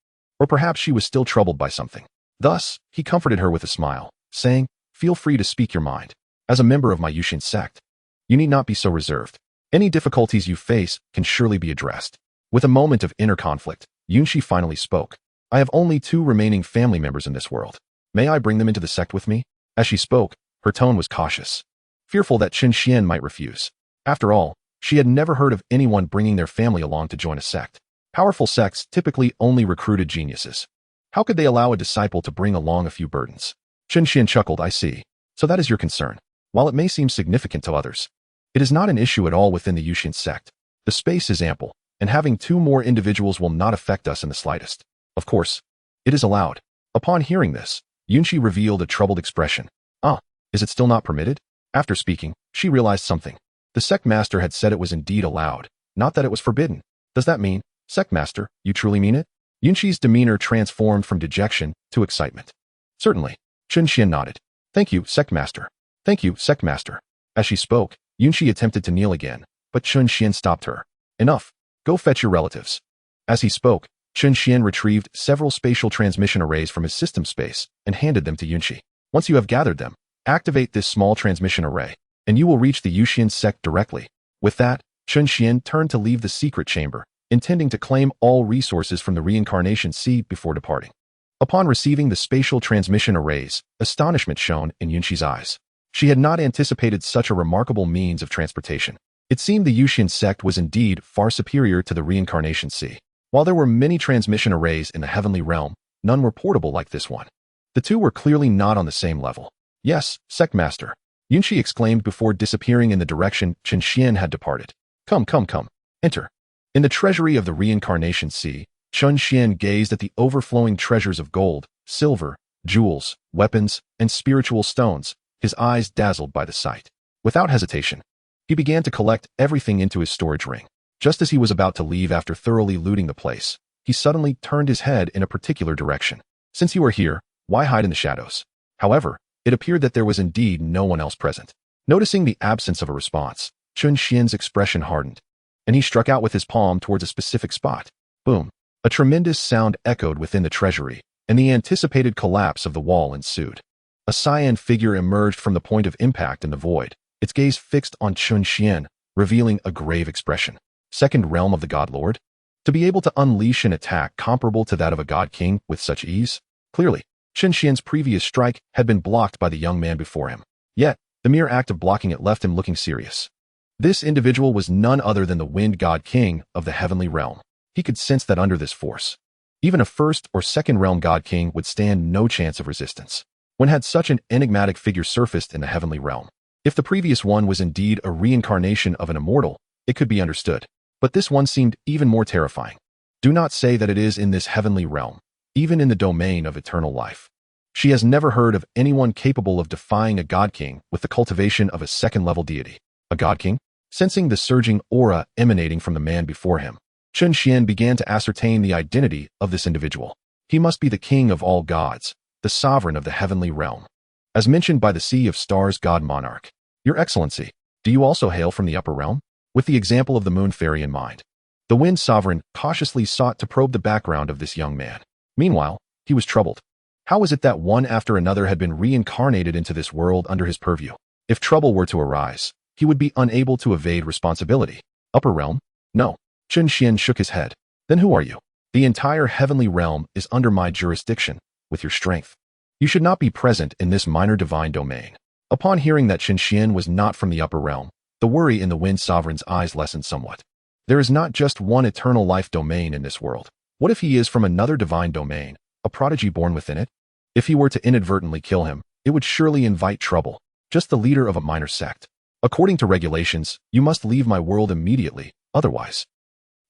Or perhaps she was still troubled by something. Thus, he comforted her with a smile, saying, feel free to speak your mind. As a member of my Yusian sect, you need not be so reserved. Any difficulties you face can surely be addressed. With a moment of inner conflict, Yunxi finally spoke. I have only 2 remaining family members in this world. May I bring them into the sect with me? As she spoke, her tone was cautious, fearful that Chen Xuan might refuse. After all, she had never heard of anyone bringing their family along to join a sect. Powerful sects typically only recruited geniuses. How could they allow a disciple to bring along a few burdens? Chen Xuan chuckled, I see. So that is your concern. While it may seem significant to others, it is not an issue at all within the Yusian sect. The space is ample, and having 2 more individuals will not affect us in the slightest. Of course, it is allowed. Upon hearing this, Yunxi revealed a troubled expression. Ah, is it still not permitted? After speaking, she realized something. The sect master had said it was indeed allowed, not that it was forbidden. Does that mean, sect master, you truly mean it? Yunxi's demeanor transformed from dejection to excitement. Certainly. Chen Xuan nodded. Thank you, sect master. Thank you, sect master. As she spoke, Yunxi attempted to kneel again, but Chen Xuan stopped her. Enough. Go fetch your relatives. As he spoke, Chen Xuan retrieved several spatial transmission arrays from his system space and handed them to Yunxi. Once you have gathered them, activate this small transmission array, and you will reach the Yusian sect directly. With that, Chen Xuan turned to leave the secret chamber, intending to claim all resources from the Reincarnation Sea before departing. Upon receiving the spatial transmission arrays, astonishment shone in Yunxi's eyes. She had not anticipated such a remarkable means of transportation. It seemed the Yusian sect was indeed far superior to the Reincarnation Sea. While there were many transmission arrays in the heavenly realm, none were portable like this one. The 2 were clearly not on the same level. Yes, sect master. Yunxi exclaimed before disappearing in the direction Chen Xuan had departed. Come, come, come. Enter. In the treasury of the Reincarnation Sea, Chen Xuan gazed at the overflowing treasures of gold, silver, jewels, weapons, and spiritual stones, his eyes dazzled by the sight. Without hesitation, he began to collect everything into his storage ring. Just as he was about to leave after thoroughly looting the place, he suddenly turned his head in a particular direction. Since you are here, why hide in the shadows? However, it appeared that there was indeed no one else present. Noticing the absence of a response, Chen Xuan's expression hardened, and he struck out with his palm towards a specific spot. Boom! A tremendous sound echoed within the treasury, and the anticipated collapse of the wall ensued. A cyan figure emerged from the point of impact in the void, its gaze fixed on Chen Xuan, revealing a grave expression. Second realm of the God Lord? To be able to unleash an attack comparable to that of a God King with such ease? Clearly, Chen Xuan's previous strike had been blocked by the young man before him. Yet, the mere act of blocking it left him looking serious. This individual was none other than the Wind God King of the heavenly realm. He could sense that under this force, even a first or second realm God King would stand no chance of resistance. When had such an enigmatic figure surfaced in the heavenly realm? If the previous one was indeed a reincarnation of an immortal, it could be understood. But this one seemed even more terrifying. Do not say that it is in this heavenly realm, even in the domain of eternal life. She has never heard of anyone capable of defying a god king with the cultivation of a second-level deity. A god king? Sensing the surging aura emanating from the man before him, Chen Xuan began to ascertain the identity of this individual. He must be the king of all gods, the sovereign of the heavenly realm. As mentioned by the Sea of Stars god monarch. Your Excellency, do you also hail from the upper realm? With the example of the moon fairy in mind, the wind sovereign cautiously sought to probe the background of this young man. Meanwhile, he was troubled. How was it that one after another had been reincarnated into this world under his purview? If trouble were to arise, he would be unable to evade responsibility. Upper realm? No. Chen Xuan shook his head. Then who are you? The entire heavenly realm is under my jurisdiction, with your strength. You should not be present in this minor divine domain. Upon hearing that Chen Xuan was not from the upper realm, the worry in the wind sovereign's eyes lessened somewhat. There is not just one eternal life domain in this world. What if he is from another divine domain, a prodigy born within it? If he were to inadvertently kill him, it would surely invite trouble. Just the leader of a minor sect. According to regulations, you must leave my world immediately, otherwise.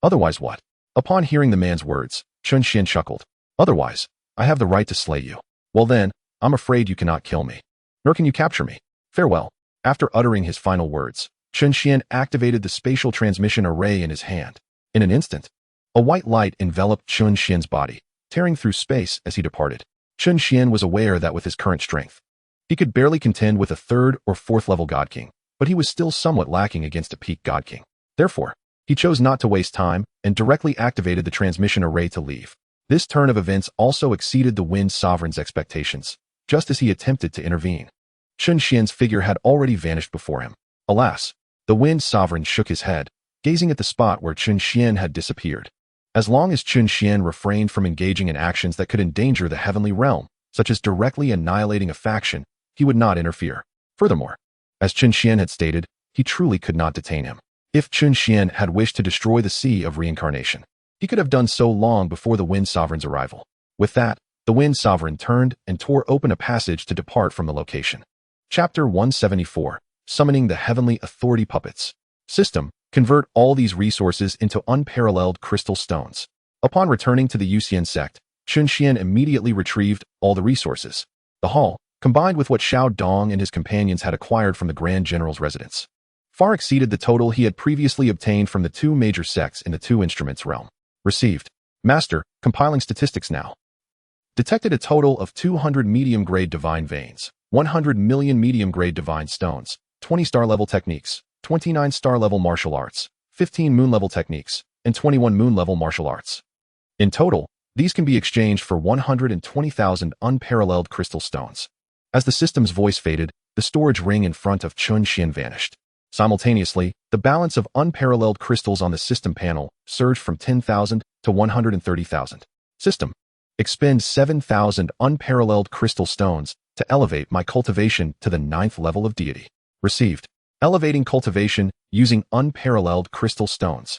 Otherwise what? Upon hearing the man's words, Chen Xuan chuckled. Otherwise, I have the right to slay you. Well then, I'm afraid you cannot kill me. Nor can you capture me. Farewell. After uttering his final words, Chen Xuan activated the spatial transmission array in his hand. In an instant, a white light enveloped Chen Xuan's body, tearing through space as he departed. Chen Xuan was aware that with his current strength, he could barely contend with a third or fourth level god king, but he was still somewhat lacking against a peak god king. Therefore, he chose not to waste time and directly activated the transmission array to leave. This turn of events also exceeded the Wind Sovereign's expectations, just as he attempted to intervene. Chen Xuan's figure had already vanished before him. Alas, the Wind Sovereign shook his head, gazing at the spot where Chen Xuan had disappeared. As long as Chen Xuan refrained from engaging in actions that could endanger the heavenly realm, such as directly annihilating a faction, he would not interfere. Furthermore, as Chen Xuan had stated, he truly could not detain him. If Chen Xuan had wished to destroy the Sea of Reincarnation, he could have done so long before the Wind Sovereign's arrival. With that, the Wind Sovereign turned and tore open a passage to depart from the location. Chapter 174, Summoning the Heavenly Authority Puppets. System, convert all these resources into unparalleled crystal stones. Upon returning to the Yusian sect, Chen Xuan immediately retrieved all the resources. The haul, combined with what Xiao Dong and his companions had acquired from the Grand General's residence, far exceeded the total he had previously obtained from the two major sects in the two instruments realm. Received. Master, compiling statistics now. Detected a total of 200 medium-grade divine veins, 100 million medium-grade divine stones, 20 star-level techniques, 29 star-level martial arts, 15 moon-level techniques, and 21 moon-level martial arts. In total, these can be exchanged for 120,000 unparalleled crystal stones. As the system's voice faded, the storage ring in front of Chen Xuan vanished. Simultaneously, the balance of unparalleled crystals on the system panel surged from 10,000 to 130,000. System. Expend 7,000 unparalleled crystal stones to elevate my cultivation to the 9th level of deity. Received. Elevating cultivation using unparalleled crystal stones.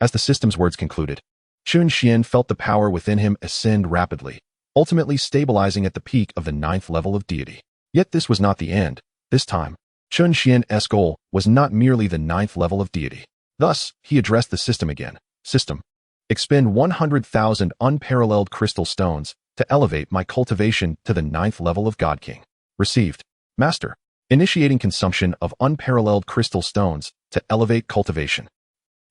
As the system's words concluded, Chen Xuan felt the power within him ascend rapidly, ultimately stabilizing at the peak of the 9th level of deity. Yet this was not the end. This time, Chen Xuan's goal was not merely the 9th level of deity. Thus, he addressed the system again. System. Expend 100,000 unparalleled crystal stones to elevate my cultivation to the 9th level of God King. Received. Master. Initiating consumption of unparalleled crystal stones to elevate cultivation.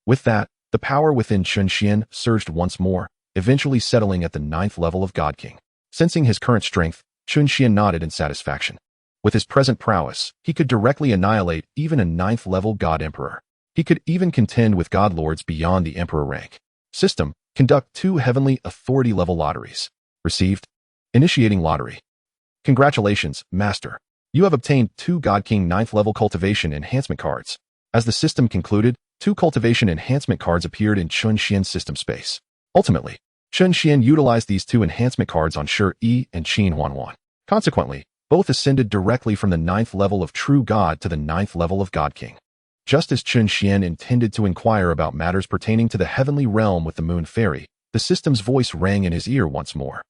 With that, the power within Chen Xuan surged once more, eventually settling at the 9th level of God King. Sensing his current strength, Chen Xuan nodded in satisfaction. With his present prowess, he could directly annihilate even a 9th level God Emperor. He could even contend with God Lords beyond the Emperor rank. System. Conduct 2 heavenly authority level lotteries. Received. Initiating lottery. Congratulations, Master. You have obtained 2 God King 9th level cultivation enhancement cards. As the system concluded, 2 cultivation enhancement cards appeared in Chen Xuan's system space. Ultimately, Chen Xuan utilized these 2 enhancement cards on Shi Yi and Qin Huanhuan. Consequently, both ascended directly from the 9th level of True God to the 9th level of God King. Just as Chen Xuan intended to inquire about matters pertaining to the heavenly realm with the Moon Fairy, the system's voice rang in his ear once more.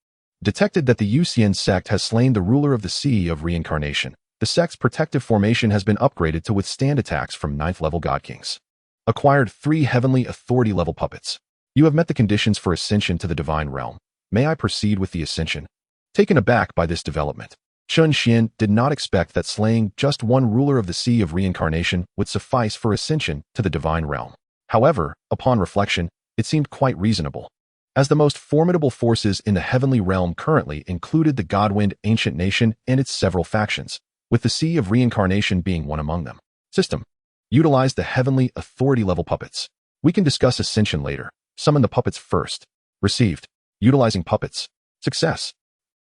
Detected that the Yusian sect has slain the ruler of the Sea of Reincarnation. The sect's protective formation has been upgraded to withstand attacks from 9th level God Kings. Acquired 3 heavenly authority level puppets. You have met the conditions for ascension to the divine realm. May I proceed with the ascension? Taken aback by this development, Chen Xuan did not expect that slaying just one ruler of the Sea of Reincarnation would suffice for ascension to the divine realm. However, upon reflection, it seemed quite reasonable, as the most formidable forces in the heavenly realm currently included the Godwind ancient nation and its several factions, with the Sea of Reincarnation being one among them. System. Utilize the heavenly authority-level puppets. We can discuss ascension later. Summon the puppets first. Received. Utilizing puppets. Success.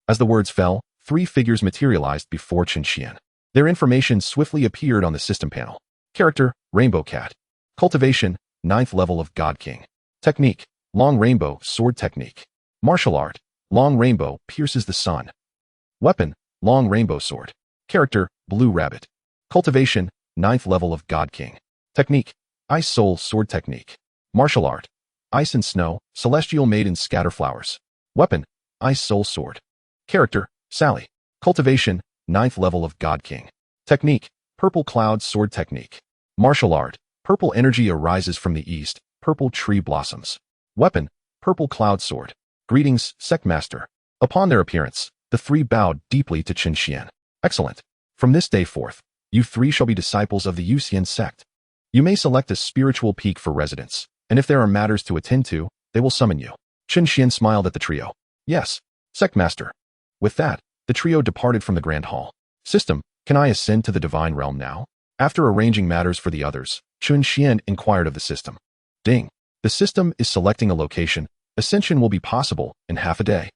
As the words fell, 3 figures materialized before Chen Xuan. Their information swiftly appeared on the system panel. Character, Rainbow Cat. Cultivation, 9th level of God King. Technique, Long Rainbow Sword Technique. Martial Art, Long Rainbow pierces the sun. Weapon, Long Rainbow Sword. Character, Blue Rabbit. Cultivation, 9th level of God King. Technique, Ice Soul Sword Technique. Martial Art, Ice and Snow, Celestial Maiden Scatter Flowers. Weapon, Ice Soul Sword. Character, Sally. Cultivation, 9th level of God King. Technique, Purple Cloud Sword Technique. Martial Art, Purple Energy arises from the east, purple tree blossoms. Weapon, Purple Cloud Sword. Greetings, Sect Master. Upon their appearance, the 3 bowed deeply to Chen Xuan. Excellent. From this day forth, you 3 shall be disciples of the Yusian sect. You may select a spiritual peak for residence, and if there are matters to attend to, they will summon you. Chen Xuan smiled at the trio. Yes, Sect Master. With that, the trio departed from the Grand Hall. System, can I ascend to the divine realm now? After arranging matters for the others, Chen Xuan inquired of the system. Ding. The system is selecting a location. Ascension will be possible in half a day.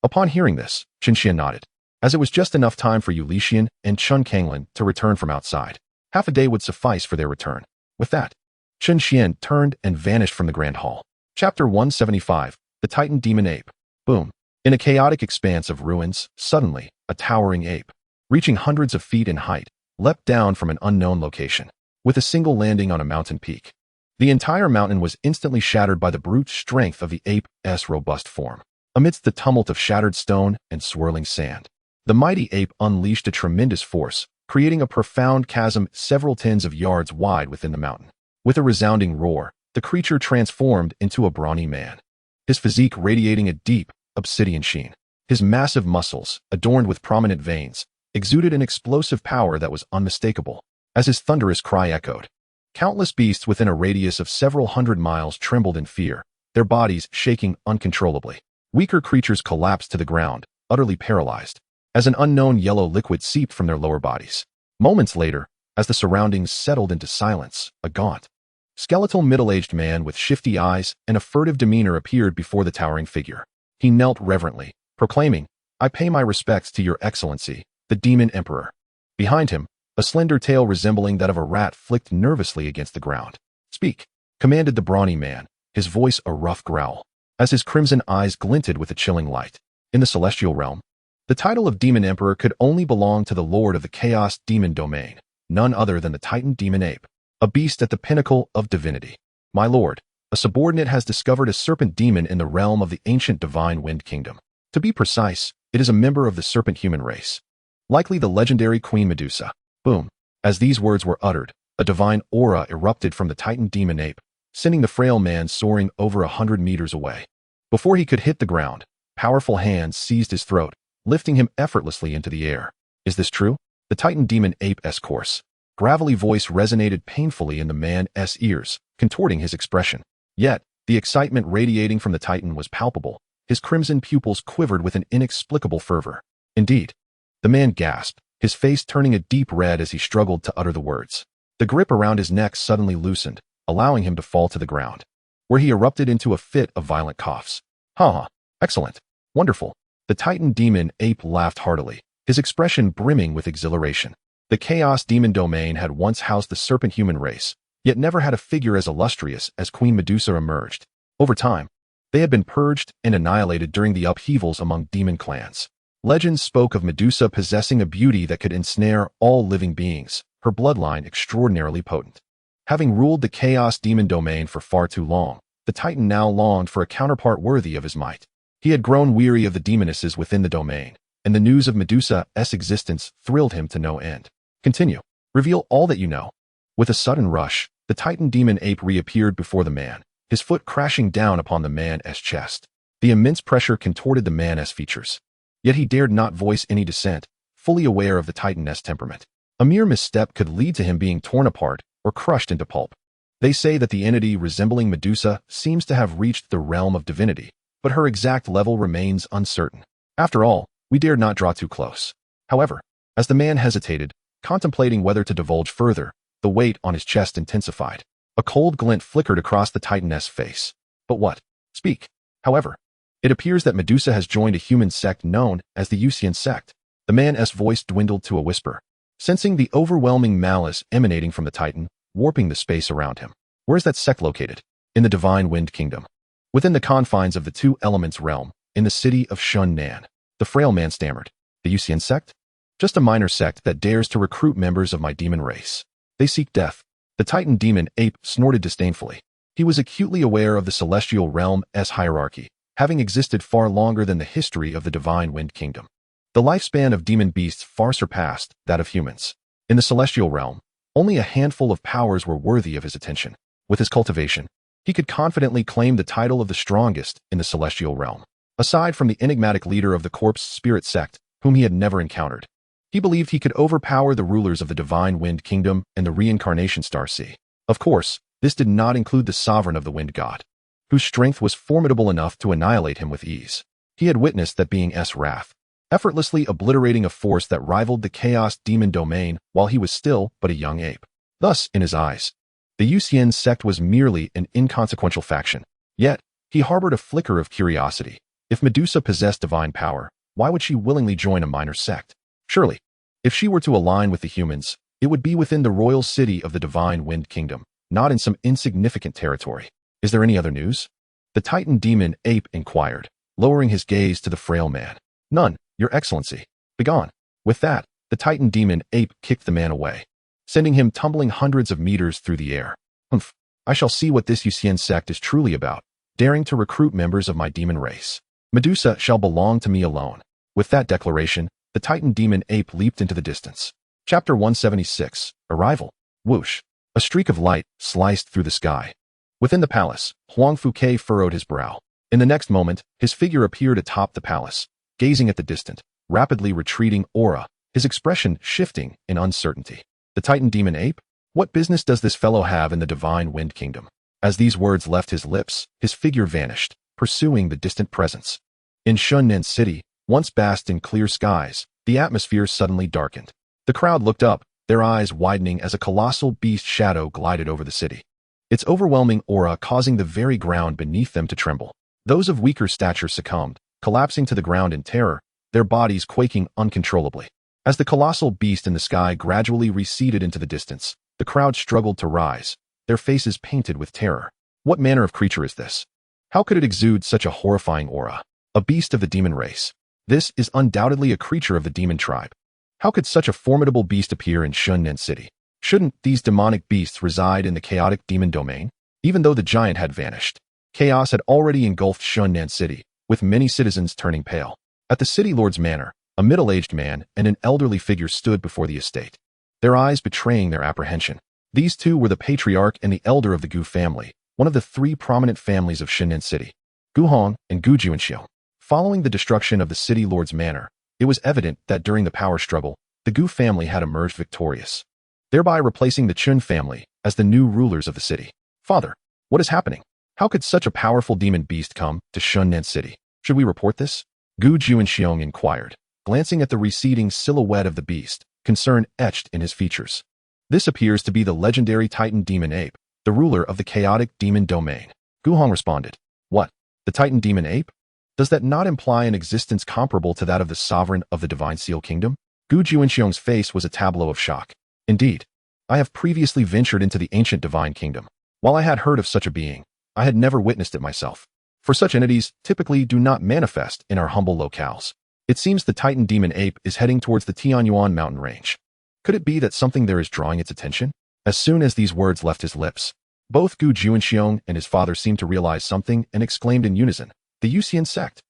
Upon hearing this, Chen Xuan nodded, as it was just enough time for Yulixian and Chun Kanglin to return from outside. Half a day would suffice for their return. With that, Chen Xuan turned and vanished from the Grand Hall. Chapter 175, The Titan Demon Ape. Boom. In a chaotic expanse of ruins, suddenly, a towering ape, reaching hundreds of feet in height, leapt down from an unknown location, with a single landing on a mountain peak. The entire mountain was instantly shattered by the brute strength of the ape's robust form. Amidst the tumult of shattered stone and swirling sand, the mighty ape unleashed a tremendous force, creating a profound chasm several tens of yards wide within the mountain. With a resounding roar, the creature transformed into a brawny man, his physique radiating a deep, obsidian sheen. His massive muscles, adorned with prominent veins, exuded an explosive power that was unmistakable. As his thunderous cry echoed, countless beasts within a radius of several hundred miles trembled in fear, their bodies shaking uncontrollably. Weaker creatures collapsed to the ground, utterly paralyzed, as an unknown yellow liquid seeped from their lower bodies. Moments later, as the surroundings settled into silence, a gaunt, skeletal middle-aged man with shifty eyes and a furtive demeanor appeared before the towering figure. He knelt reverently, proclaiming, "I pay my respects to your excellency, the Demon Emperor." Behind him, a slender tail resembling that of a rat flicked nervously against the ground. "Speak," commanded the brawny man, his voice a rough growl, as his crimson eyes glinted with a chilling light. In the celestial realm, the title of Demon Emperor could only belong to the Lord of the Chaos Demon Domain, none other than the Titan Demon Ape, a beast at the pinnacle of divinity. "My lord, a subordinate has discovered a serpent demon in the realm of the ancient divine wind kingdom. To be precise, it is a member of the serpent human race, likely the legendary Queen Medusa." Boom. As these words were uttered, a divine aura erupted from the Titan Demon Ape, sending the frail man soaring over 100 meters away. Before he could hit the ground, powerful hands seized his throat, lifting him effortlessly into the air. Is this true? The Titan Demon Ape's coarse, gravelly voice resonated painfully in the man's ears, contorting his expression. Yet, the excitement radiating from the Titan was palpable. His crimson pupils quivered with an inexplicable fervor. Indeed, the man gasped, his face turning a deep red as he struggled to utter the words. The grip around his neck suddenly loosened, allowing him to fall to the ground, where he erupted into a fit of violent coughs. "Ha! Excellent! Wonderful!" The Titan Demon Ape laughed heartily, his expression brimming with exhilaration. The Chaos Demon Domain had once housed the serpent human race, yet never had a figure as illustrious as Queen Medusa emerged. Over time, they had been purged and annihilated during the upheavals among demon clans. Legends spoke of Medusa possessing a beauty that could ensnare all living beings, her bloodline extraordinarily potent. Having ruled the Chaos Demon Domain for far too long, the Titan now longed for a counterpart worthy of his might. He had grown weary of the demonesses within the domain, and the news of Medusa's existence thrilled him to no end. "Continue. Reveal all that you know." With a sudden rush, the Titan Demon Ape reappeared before the man, his foot crashing down upon the man's chest. The immense pressure contorted the man's features. Yet he dared not voice any dissent, fully aware of the Titaness temperament. A mere misstep could lead to him being torn apart or crushed into pulp. They say that the entity resembling Medusa seems to have reached the realm of divinity, but her exact level remains uncertain. After all, we dared not draw too close. However, as the man hesitated, contemplating whether to divulge further, the weight on his chest intensified. A cold glint flickered across the Titaness' face. But what? Speak. However, it appears that Medusa has joined a human sect known as the Yusian sect. The man's voice dwindled to a whisper, sensing the overwhelming malice emanating from the Titan, warping the space around him. Where is that sect located? In the Divine Wind Kingdom. Within the confines of the Two Elements realm, in the city of Shunnan. The frail man stammered. The Yusian sect? Just a minor sect that dares to recruit members of my demon race. They seek death. The Titan demon ape snorted disdainfully. He was acutely aware of the celestial realm's hierarchy, having existed far longer than the history of the Divine Wind Kingdom. The lifespan of demon beasts far surpassed that of humans. In the celestial realm, only a handful of powers were worthy of his attention. With his cultivation, he could confidently claim the title of the strongest in the celestial realm. Aside from the enigmatic leader of the Corpse Spirit sect, whom he had never encountered, he believed he could overpower the rulers of the Divine Wind Kingdom and the Reincarnation Star Sea. Of course, this did not include the sovereign of the Wind God, whose strength was formidable enough to annihilate him with ease. He had witnessed that being's wrath, effortlessly obliterating a force that rivaled the Chaos Demon domain while he was still but a young ape. Thus, in his eyes, the Yusian sect was merely an inconsequential faction. Yet, he harbored a flicker of curiosity. If Medusa possessed divine power, why would she willingly join a minor sect? Surely, if she were to align with the humans, it would be within the royal city of the Divine Wind Kingdom, not in some insignificant territory. Is there any other news? The Titan demon ape inquired, lowering his gaze to the frail man. None, Your Excellency. Begone. With that, the Titan demon ape kicked the man away, sending him tumbling hundreds of meters through the air. Humph, I shall see what this Yusian sect is truly about, daring to recruit members of my demon race. Medusa shall belong to me alone. With that declaration, the Titan demon ape leaped into the distance. Chapter 176, Arrival. Whoosh. A streak of light sliced through the sky. Within the palace, Huang Fuke furrowed his brow. In the next moment, his figure appeared atop the palace, gazing at the distant, rapidly retreating aura, his expression shifting in uncertainty. The Titan demon ape? What business does this fellow have in the Divine Wind Kingdom? As these words left his lips, his figure vanished, pursuing the distant presence. In Shunnan City, once basked in clear skies, the atmosphere suddenly darkened. The crowd looked up, their eyes widening as a colossal beast shadow glided over the city, its overwhelming aura causing the very ground beneath them to tremble. Those of weaker stature succumbed, collapsing to the ground in terror, their bodies quaking uncontrollably. As the colossal beast in the sky gradually receded into the distance, the crowd struggled to rise, their faces painted with terror. What manner of creature is this? How could it exude such a horrifying aura? A beast of the demon race. This is undoubtedly a creature of the demon tribe. How could such a formidable beast appear in Shunnan City? Shouldn't these demonic beasts reside in the chaotic demon domain? Even though the giant had vanished, chaos had already engulfed Shunnan City, with many citizens turning pale. At the city lord's manor, a middle-aged man and an elderly figure stood before the estate, their eyes betraying their apprehension. These two were the patriarch and the elder of the Gu family, one of the three prominent families of Shunnan City, Gu Hong and Gu Juanxiu. Following the destruction of the city lord's manor, it was evident that during the power struggle, the Gu family had emerged victorious, thereby replacing the Chen family as the new rulers of the city. Father, what is happening? How could such a powerful demon beast come to Shunnan City? Should we report this? Gu Juanxiu inquired, glancing at the receding silhouette of the beast, concern etched in his features. This appears to be the legendary Titan demon ape, the ruler of the chaotic demon domain. Gu Hong responded. What? The Titan demon ape? Does that not imply an existence comparable to that of the sovereign of the Divine Seal Kingdom? Gu Juanxiu's face was a tableau of shock. Indeed, I have previously ventured into the ancient Divine Kingdom. While I had heard of such a being, I had never witnessed it myself. For such entities typically do not manifest in our humble locales. It seems the Titan demon ape is heading towards the Tianyuan mountain range. Could it be that something there is drawing its attention? As soon as these words left his lips, both Gu Juanxiu and his father seemed to realize something and exclaimed in unison, the Yusian sect.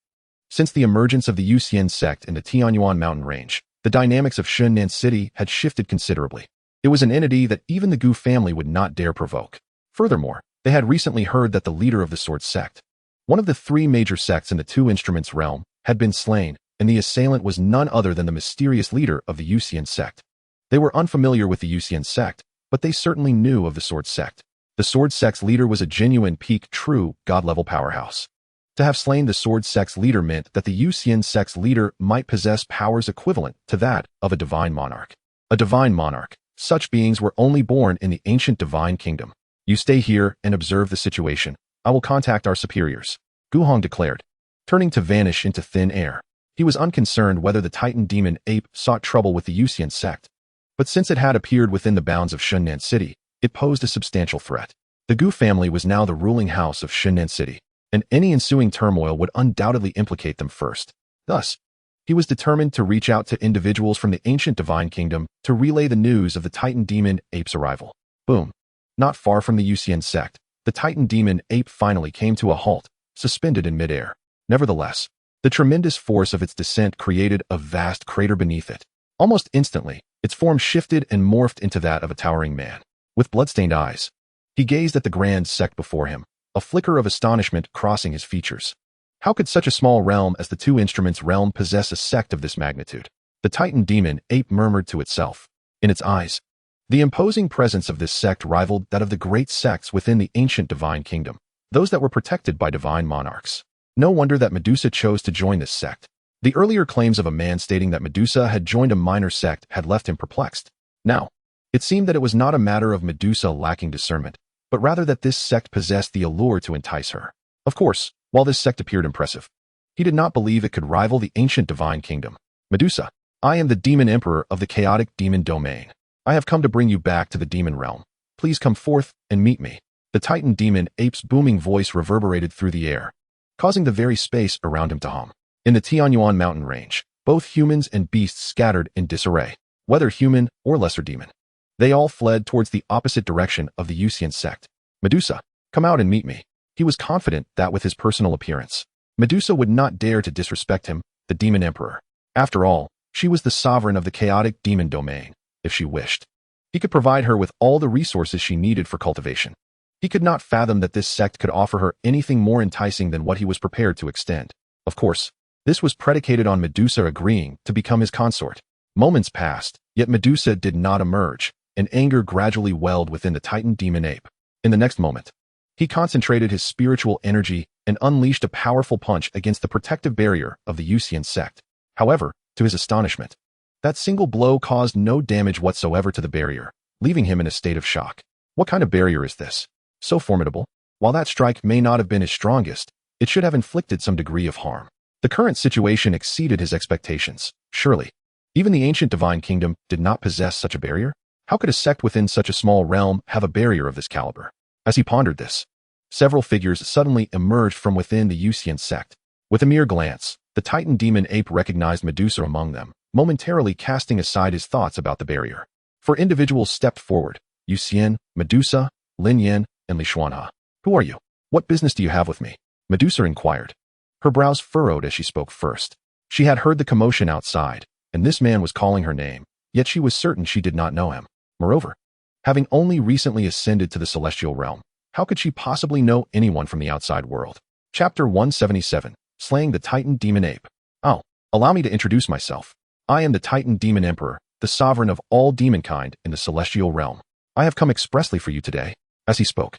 Since the emergence of the Yusian sect in the Tianyuan mountain range, the dynamics of Shunnan City had shifted considerably. It was an entity that even the Gu family would not dare provoke. Furthermore, they had recently heard that the leader of the Sword sect, one of the three major sects in the Two Instruments realm, had been slain, and the assailant was none other than the mysterious leader of the Yusian sect. They were unfamiliar with the Yusian sect, but they certainly knew of the Sword Sect. The Sword Sect's leader was a genuine peak true god-level powerhouse. To have slain the Sword Sect's leader meant that the Yusian sect's leader might possess powers equivalent to that of a divine monarch. A divine monarch. Such beings were only born in the ancient divine kingdom. You stay here and observe the situation. I will contact our superiors, Gu Hong declared, turning to vanish into thin air. He was unconcerned whether the Titan demon ape sought trouble with the Yusian sect, but since it had appeared within the bounds of Shunnan City, it posed a substantial threat. The Gu family was now the ruling house of Shunnan City, and any ensuing turmoil would undoubtedly implicate them first. Thus, he was determined to reach out to individuals from the ancient divine kingdom to relay the news of the Titan demon ape's arrival. Boom. Not far from the Yusian sect, the Titan demon ape finally came to a halt, suspended in midair. Nevertheless, the tremendous force of its descent created a vast crater beneath it. Almost instantly, its form shifted and morphed into that of a towering man. With bloodstained eyes, he gazed at the grand sect before him, a flicker of astonishment crossing his features. How could such a small realm as the Two Instruments realm possess a sect of this magnitude? The Titan demon ape murmured to itself. In its eyes, the imposing presence of this sect rivaled that of the great sects within the ancient divine kingdom, those that were protected by divine monarchs. No wonder that Medusa chose to join this sect. The earlier claims of a man stating that Medusa had joined a minor sect had left him perplexed. Now, it seemed that it was not a matter of Medusa lacking discernment, but rather that this sect possessed the allure to entice her. Of course, while this sect appeared impressive, he did not believe it could rival the ancient divine kingdom. Medusa, I am the demon emperor of the chaotic demon domain. I have come to bring you back to the demon realm. Please come forth and meet me. The Titan demon ape's booming voice reverberated through the air, causing the very space around him to hum. In the Tianyuan mountain range, both humans and beasts scattered in disarray, whether human or lesser demon. They all fled towards the opposite direction of the Yusian sect. Medusa, come out and meet me. He was confident that with his personal appearance, Medusa would not dare to disrespect him, the demon emperor. After all, she was the sovereign of the chaotic demon domain, if she wished. He could provide her with all the resources she needed for cultivation. He could not fathom that this sect could offer her anything more enticing than what he was prepared to extend. Of course, this was predicated on Medusa agreeing to become his consort. Moments passed, yet Medusa did not emerge, and anger gradually welled within the Titan demon ape. In the next moment, he concentrated his spiritual energy and unleashed a powerful punch against the protective barrier of the Yusian sect. However, to his astonishment, that single blow caused no damage whatsoever to the barrier, leaving him in a state of shock. What kind of barrier is this? So formidable? While that strike may not have been his strongest, it should have inflicted some degree of harm. The current situation exceeded his expectations. Surely, even the ancient divine kingdom did not possess such a barrier? How could a sect within such a small realm have a barrier of this caliber? As he pondered this, several figures suddenly emerged from within the Yusian sect. With a mere glance, the Titan demon ape recognized Medusa among them, momentarily casting aside his thoughts about the barrier. Four individuals stepped forward: Yusian, Medusa, Lin Yan, and Li Xuanha. Who are you? What business do you have with me? Medusa inquired. Her brows furrowed as she spoke first. She had heard the commotion outside, and this man was calling her name, yet she was certain she did not know him. Moreover, having only recently ascended to the celestial realm, how could she possibly know anyone from the outside world? Chapter 177, Slaying the Titan Demon Ape. Oh, allow me to introduce myself. I am the Titan Demon Emperor, the sovereign of all demonkind in the celestial realm. I have come expressly for you today. As he spoke,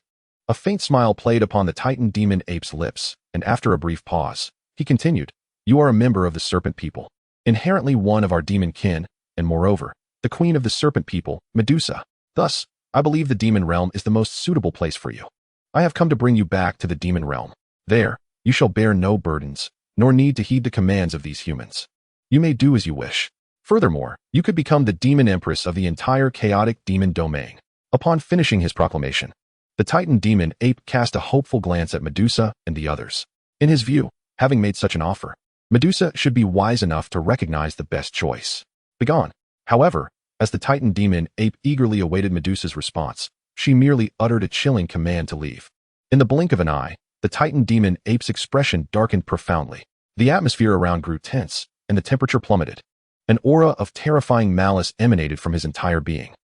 a faint smile played upon the Titan Demon Ape's lips, and after a brief pause, he continued, You are a member of the Serpent People, inherently one of our demon kin, and moreover, the queen of the Serpent People, Medusa. Thus, I believe the demon realm is the most suitable place for you. I have come to bring you back to the demon realm. There, you shall bear no burdens, nor need to heed the commands of these humans. You may do as you wish. Furthermore, you could become the demon empress of the entire chaotic demon domain. Upon finishing his proclamation, the Titan demon ape cast a hopeful glance at Medusa and the others. In his view, having made such an offer, Medusa should be wise enough to recognize the best choice. Begone. However, as the Titan demon ape eagerly awaited Medusa's response, she merely uttered a chilling command to leave. In the blink of an eye, the Titan demon ape's expression darkened profoundly. The atmosphere around grew tense, and the temperature plummeted. An aura of terrifying malice emanated from his entire being.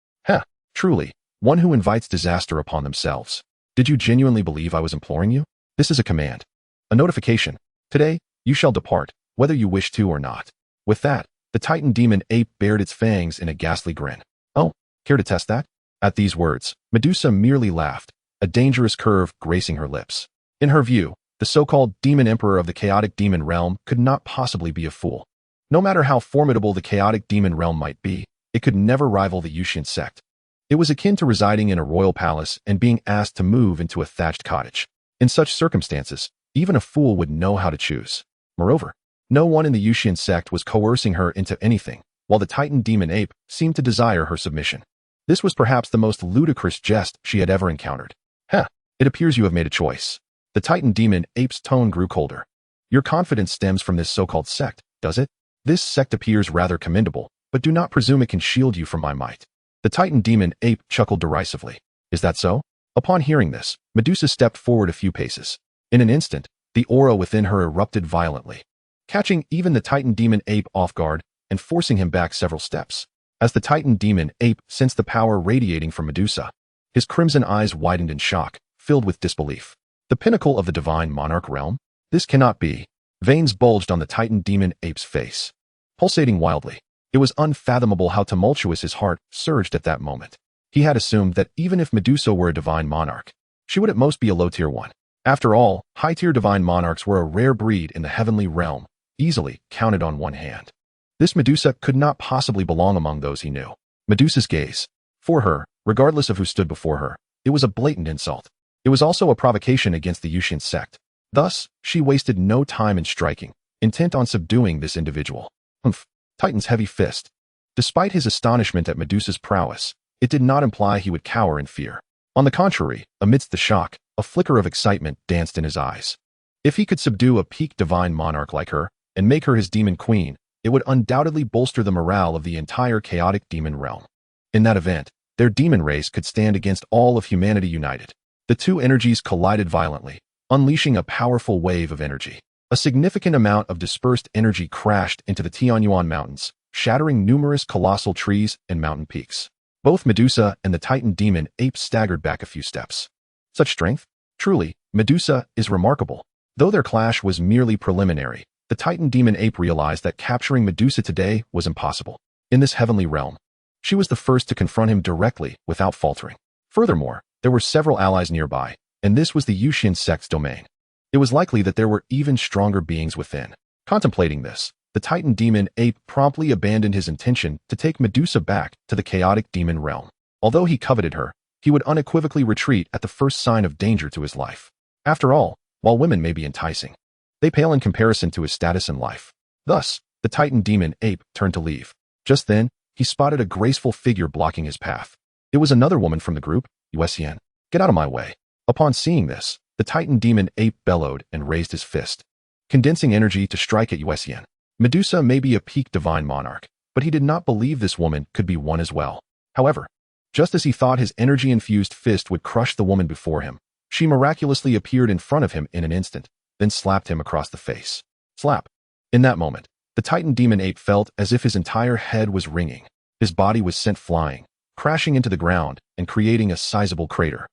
Truly, one who invites disaster upon themselves. Did you genuinely believe I was imploring you? This is a command. A notification. Today, you shall depart, whether you wish to or not." With that, the Titan demon ape bared its fangs in a ghastly grin. "Oh, care to test that?" At these words, Medusa merely laughed, a dangerous curve gracing her lips. In her view, the so-called demon emperor of the chaotic demon realm could not possibly be a fool. No matter how formidable the chaotic demon realm might be, it could never rival the Yusian sect. It was akin to residing in a royal palace and being asked to move into a thatched cottage. In such circumstances, even a fool would know how to choose. Moreover, no one in the Yusian sect was coercing her into anything, while the Titan demon ape seemed to desire her submission. This was perhaps the most ludicrous jest she had ever encountered. It appears you have made a choice." The Titan demon ape's tone grew colder. "Your confidence stems from this so-called sect, does it? This sect appears rather commendable, but do not presume it can shield you from my might." The Titan demon ape chuckled derisively. "Is that so?" Upon hearing this, Medusa stepped forward a few paces. In an instant, the aura within her erupted violently, catching even the Titan demon ape off guard and forcing him back several steps. As the Titan demon ape sensed the power radiating from Medusa, his crimson eyes widened in shock, filled with disbelief. The pinnacle of the divine monarch realm? This cannot be. Veins bulged on the Titan demon ape's face, pulsating wildly. It was unfathomable how tumultuous his heart surged at that moment. He had assumed that even if Medusa were a divine monarch, she would at most be a low-tier one. After all, high-tier divine monarchs were a rare breed in the heavenly realm, easily counted on one hand. This Medusa could not possibly belong among those he knew. Medusa's gaze, for her, regardless of who stood before her, it was a blatant insult. It was also a provocation against the Yusian sect. Thus, she wasted no time in striking, intent on subduing this individual. Titan's heavy fist. Despite his astonishment at Medusa's prowess, it did not imply he would cower in fear. On the contrary, amidst the shock, a flicker of excitement danced in his eyes. If he could subdue a peak divine monarch like her and make her his demon queen, it would undoubtedly bolster the morale of the entire chaotic demon realm. In that event, their demon race could stand against all of humanity united. The two energies collided violently, unleashing a powerful wave of energy. A significant amount of dispersed energy crashed into the Tianyuan mountains, shattering numerous colossal trees and mountain peaks. Both Medusa and the Titan demon ape staggered back a few steps. Such strength? Truly, Medusa is remarkable. Though their clash was merely preliminary, the Titan demon ape realized that capturing Medusa today was impossible. In this heavenly realm, she was the first to confront him directly without faltering. Furthermore, there were several allies nearby, and this was the Yusian sect's domain. It was likely that there were even stronger beings within. Contemplating this, the Titan demon ape promptly abandoned his intention to take Medusa back to the chaotic demon realm. Although he coveted her, he would unequivocally retreat at the first sign of danger to his life. After all, while women may be enticing, they pale in comparison to his status in life. Thus, the Titan demon ape turned to leave. Just then, he spotted a graceful figure blocking his path. It was another woman from the group, Yusian. "Get out of my way." Upon seeing this, the Titan demon ape bellowed and raised his fist, condensing energy to strike at Yusian. Medusa may be a peak divine monarch, but he did not believe this woman could be one as well. However, just as he thought his energy-infused fist would crush the woman before him, she miraculously appeared in front of him in an instant, then slapped him across the face. Slap. In that moment, the Titan demon ape felt as if his entire head was ringing. His body was sent flying, crashing into the ground and creating a sizable crater.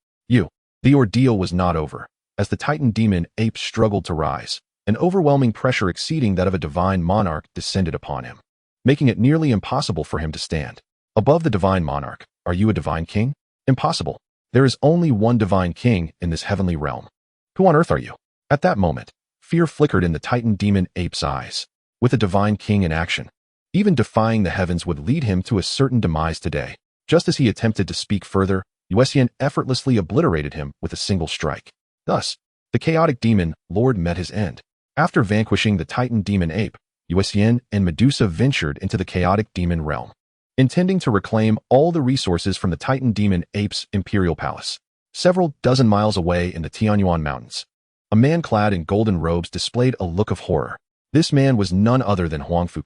The ordeal was not over. As the Titan demon ape struggled to rise, an overwhelming pressure exceeding that of a divine monarch descended upon him, making it nearly impossible for him to stand. Above the divine monarch, are you a divine king? Impossible. There is only one divine king in this heavenly realm. Who on earth are you? At that moment, fear flickered in the Titan demon ape's eyes. With a divine king in action, even defying the heavens would lead him to a certain demise today. Just as he attempted to speak further, Yusian effortlessly obliterated him with a single strike. Thus, the chaotic demon lord met his end. After vanquishing the Titan demon ape, Yusian and Medusa ventured into the chaotic demon realm, intending to reclaim all the resources from the Titan demon ape's imperial palace. Several dozen miles away in the Tianyuan mountains, a man clad in golden robes displayed a look of horror. This man was none other than Wrongful,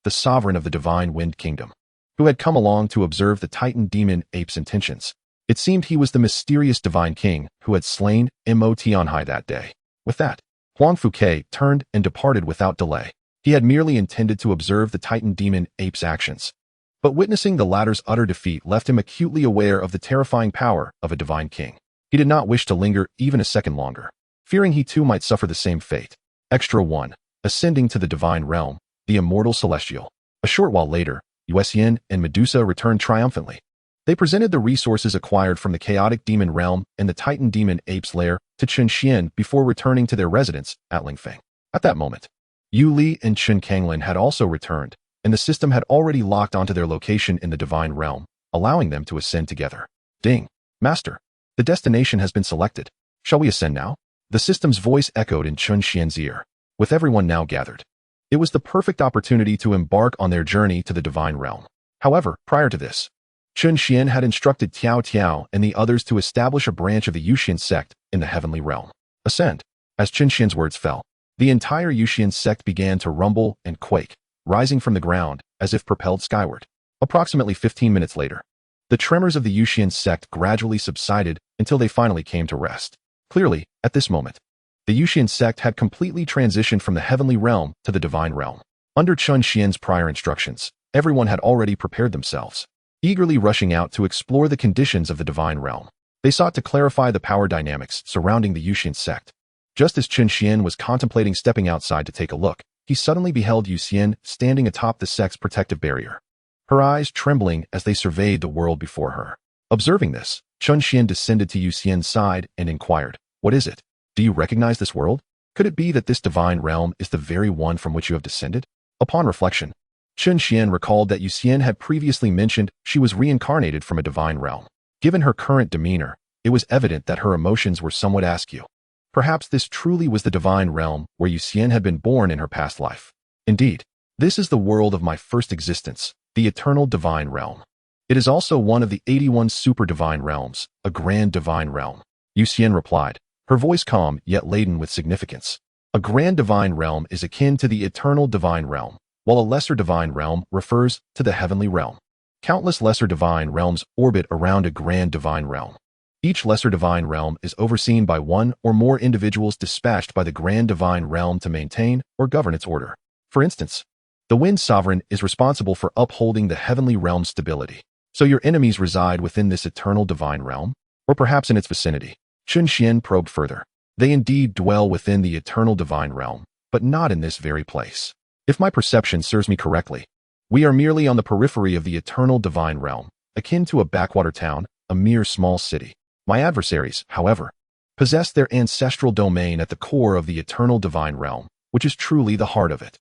the sovereign of the divine wind kingdom, who had come along to observe the Titan demon ape's intentions. It seemed he was the mysterious divine king who had slain Mo Tianhai that day. With that, Wrongful turned and departed without delay. He had merely intended to observe the Titan demon ape's actions, but witnessing the latter's utter defeat left him acutely aware of the terrifying power of a divine king. He did not wish to linger even a second longer, fearing he too might suffer the same fate. Extra 1. ascending to the divine realm, the immortal celestial. A short while later, Yusian and Medusa returned triumphantly. They presented the resources acquired from the chaotic demon realm and the titan demon ape's lair to Chen Xuan before returning to their residence at Lingfeng. At that moment, Yu Li and Chen Kanglin had also returned, and the system had already locked onto their location in the divine realm, allowing them to ascend together. Ding! Master, the destination has been selected. Shall we ascend now? The system's voice echoed in Chen Xian's ear, with everyone now gathered. It was the perfect opportunity to embark on their journey to the divine realm. However, prior to this, Chen Xuan had instructed Tiao and the others to establish a branch of the Yusian sect in the heavenly realm. Ascend. As Chen Xian's words fell, the entire Yusian sect began to rumble and quake, rising from the ground as if propelled skyward. Approximately 15 minutes later, the tremors of the Yusian sect gradually subsided until they finally came to rest. Clearly, at this moment, the Yusian sect had completely transitioned from the heavenly realm to the divine realm. Under Chen Xian's prior instructions, everyone had already prepared themselves, eagerly rushing out to explore the conditions of the divine realm. They sought to clarify the power dynamics surrounding the Yusian sect. Just as Chen Xian was contemplating stepping outside to take a look, he suddenly beheld Yusian standing atop the sect's protective barrier, her eyes trembling as they surveyed the world before her. Observing this, Chen Xian descended to Yusian's side and inquired, "What is it? Do you recognize this world? Could it be that this divine realm is the very one from which you have descended?" Upon reflection, Chen Xian recalled that Yusian had previously mentioned she was reincarnated from a divine realm. Given her current demeanor, it was evident that her emotions were somewhat askew. Perhaps this truly was the divine realm where Yusian had been born in her past life. Indeed, this is the world of my first existence, the eternal divine realm. It is also one of the 81 super divine realms, a grand divine realm. Yusian replied, her voice calm yet laden with significance. A grand divine realm is akin to the eternal divine realm, while a lesser divine realm refers to the heavenly realm. Countless lesser divine realms orbit around a grand divine realm. Each lesser divine realm is overseen by one or more individuals dispatched by the grand divine realm to maintain or govern its order. For instance, the Wind Sovereign is responsible for upholding the heavenly realm's stability. So your enemies reside within this eternal divine realm, or perhaps in its vicinity. Chen Xian probed further. They indeed dwell within the eternal divine realm, but not in this very place. If my perception serves me correctly, we are merely on the periphery of the eternal divine realm, akin to a backwater town, a mere small city. My adversaries, however, possess their ancestral domain at the core of the eternal divine realm, which is truly the heart of it.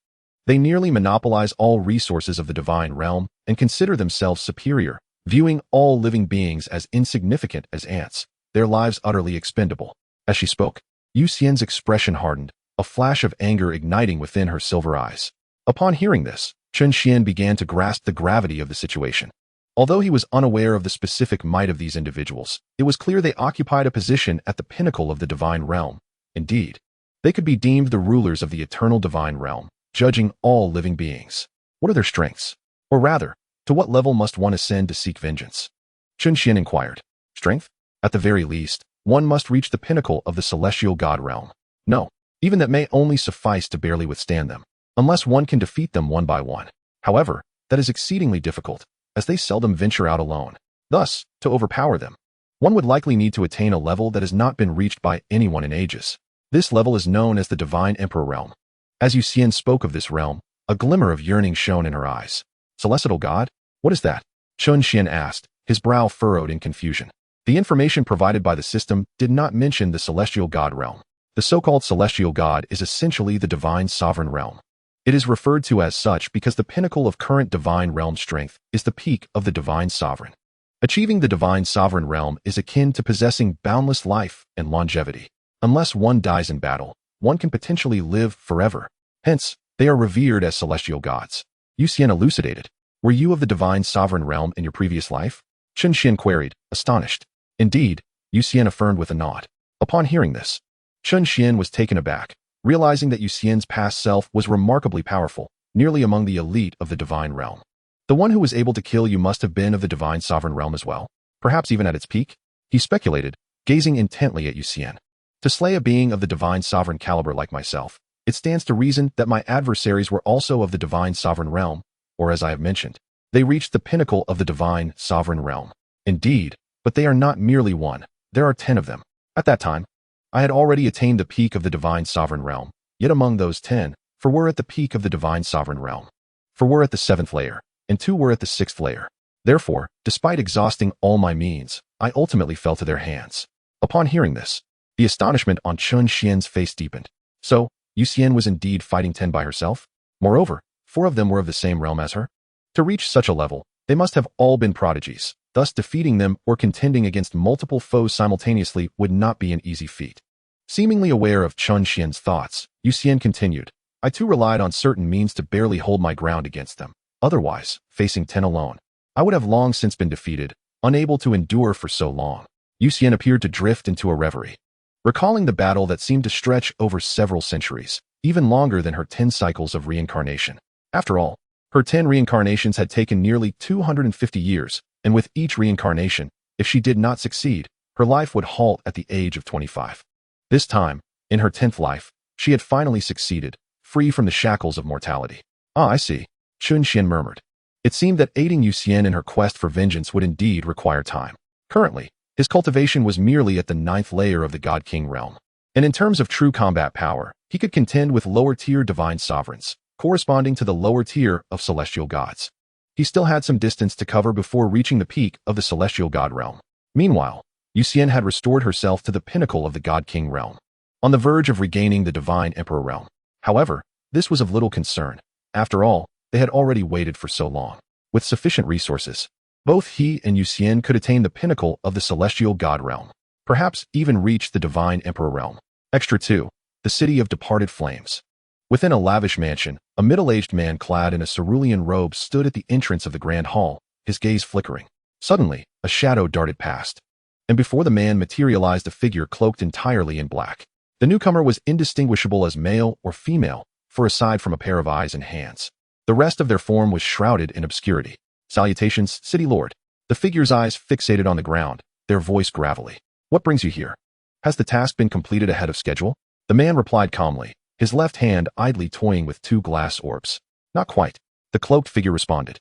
They nearly monopolize all resources of the divine realm and consider themselves superior, viewing all living beings as insignificant as ants, their lives utterly expendable. As she spoke, Yusian's expression hardened, a flash of anger igniting within her silver eyes. Upon hearing this, Chen Xian began to grasp the gravity of the situation. Although he was unaware of the specific might of these individuals, it was clear they occupied a position at the pinnacle of the divine realm. Indeed, they could be deemed the rulers of the eternal divine realm, judging all living beings. What are their strengths? Or rather, to what level must one ascend to seek vengeance? Chen Xian inquired. Strength? At the very least, one must reach the pinnacle of the celestial god realm. No, even that may only suffice to barely withstand them, unless one can defeat them one by one. However, that is exceedingly difficult, as they seldom venture out alone. Thus, to overpower them, one would likely need to attain a level that has not been reached by anyone in ages. This level is known as the Divine Emperor realm. As Yusian spoke of this realm, a glimmer of yearning shone in her eyes. Celestial god? What is that? Chen Xian asked, his brow furrowed in confusion. The information provided by the system did not mention the celestial god realm. The so-called celestial god is essentially the divine sovereign realm. It is referred to as such because the pinnacle of current divine realm strength is the peak of the divine sovereign. Achieving the divine sovereign realm is akin to possessing boundless life and longevity. Unless one dies in battle, one can potentially live forever. Hence, they are revered as celestial gods. Yusian elucidated. Were you of the divine sovereign realm in your previous life? Chen Xian queried, astonished. Indeed, Yusian affirmed with a nod. Upon hearing this, Chen Xian was taken aback, realizing that Yusian's past self was remarkably powerful, nearly among the elite of the divine realm. The one who was able to kill you must have been of the divine sovereign realm as well, perhaps even at its peak? He speculated, gazing intently at Yusian. To slay a being of the divine sovereign caliber like myself, it stands to reason that my adversaries were also of the divine sovereign realm, or as I have mentioned, they reached the pinnacle of the divine sovereign realm. Indeed, but they are not merely one, there are 10 of them. At that time, I had already attained the peak of the divine sovereign realm, yet among those 10, 4 were at the peak of the divine sovereign realm. 4 were at the 7th layer, and 2 were at the 6th layer. Therefore, despite exhausting all my means, I ultimately fell to their hands. Upon hearing this, the astonishment on Chen Xuan's face deepened. So, Yusian was indeed fighting 10 by herself? Moreover, 4 of them were of the same realm as her? To reach such a level, they must have all been prodigies. Thus, defeating them or contending against multiple foes simultaneously would not be an easy feat. Seemingly aware of Chen Xuan's thoughts, Yusian continued, I too relied on certain means to barely hold my ground against them. Otherwise, facing 10 alone, I would have long since been defeated, unable to endure for so long. Yusian appeared to drift into a reverie, recalling the battle that seemed to stretch over several centuries, even longer than her 10 cycles of reincarnation. After all, her 10 reincarnations had taken nearly 250 years, and with each reincarnation, if she did not succeed, her life would halt at the age of 25. This time, in her 10th life, she had finally succeeded, free from the shackles of mortality. Ah, I see, Chen Xuan murmured. It seemed that aiding Yusian in her quest for vengeance would indeed require time. Currently, his cultivation was merely at the 9th layer of the God King realm. And in terms of true combat power, he could contend with lower-tier divine sovereigns, corresponding to the lower tier of celestial gods. He still had some distance to cover before reaching the peak of the celestial god realm. Meanwhile, Yusian had restored herself to the pinnacle of the God King realm, on the verge of regaining the divine emperor realm. However, this was of little concern. After all, they had already waited for so long. With sufficient resources, both he and Yusian could attain the pinnacle of the celestial god realm, perhaps even reach the divine emperor realm. Extra 2. The City of Departed Flames. Within a lavish mansion, a middle-aged man clad in a cerulean robe stood at the entrance of the grand hall, his gaze flickering. Suddenly, a shadow darted past, and before the man materialized a figure cloaked entirely in black. The newcomer was indistinguishable as male or female, for aside from a pair of eyes and hands, the rest of their form was shrouded in obscurity. Salutations, City Lord. The figure's eyes fixated on the ground, their voice gravelly. What brings you here? Has the task been completed ahead of schedule? The man replied calmly, his left hand idly toying with 2 glass orbs. Not quite. The cloaked figure responded.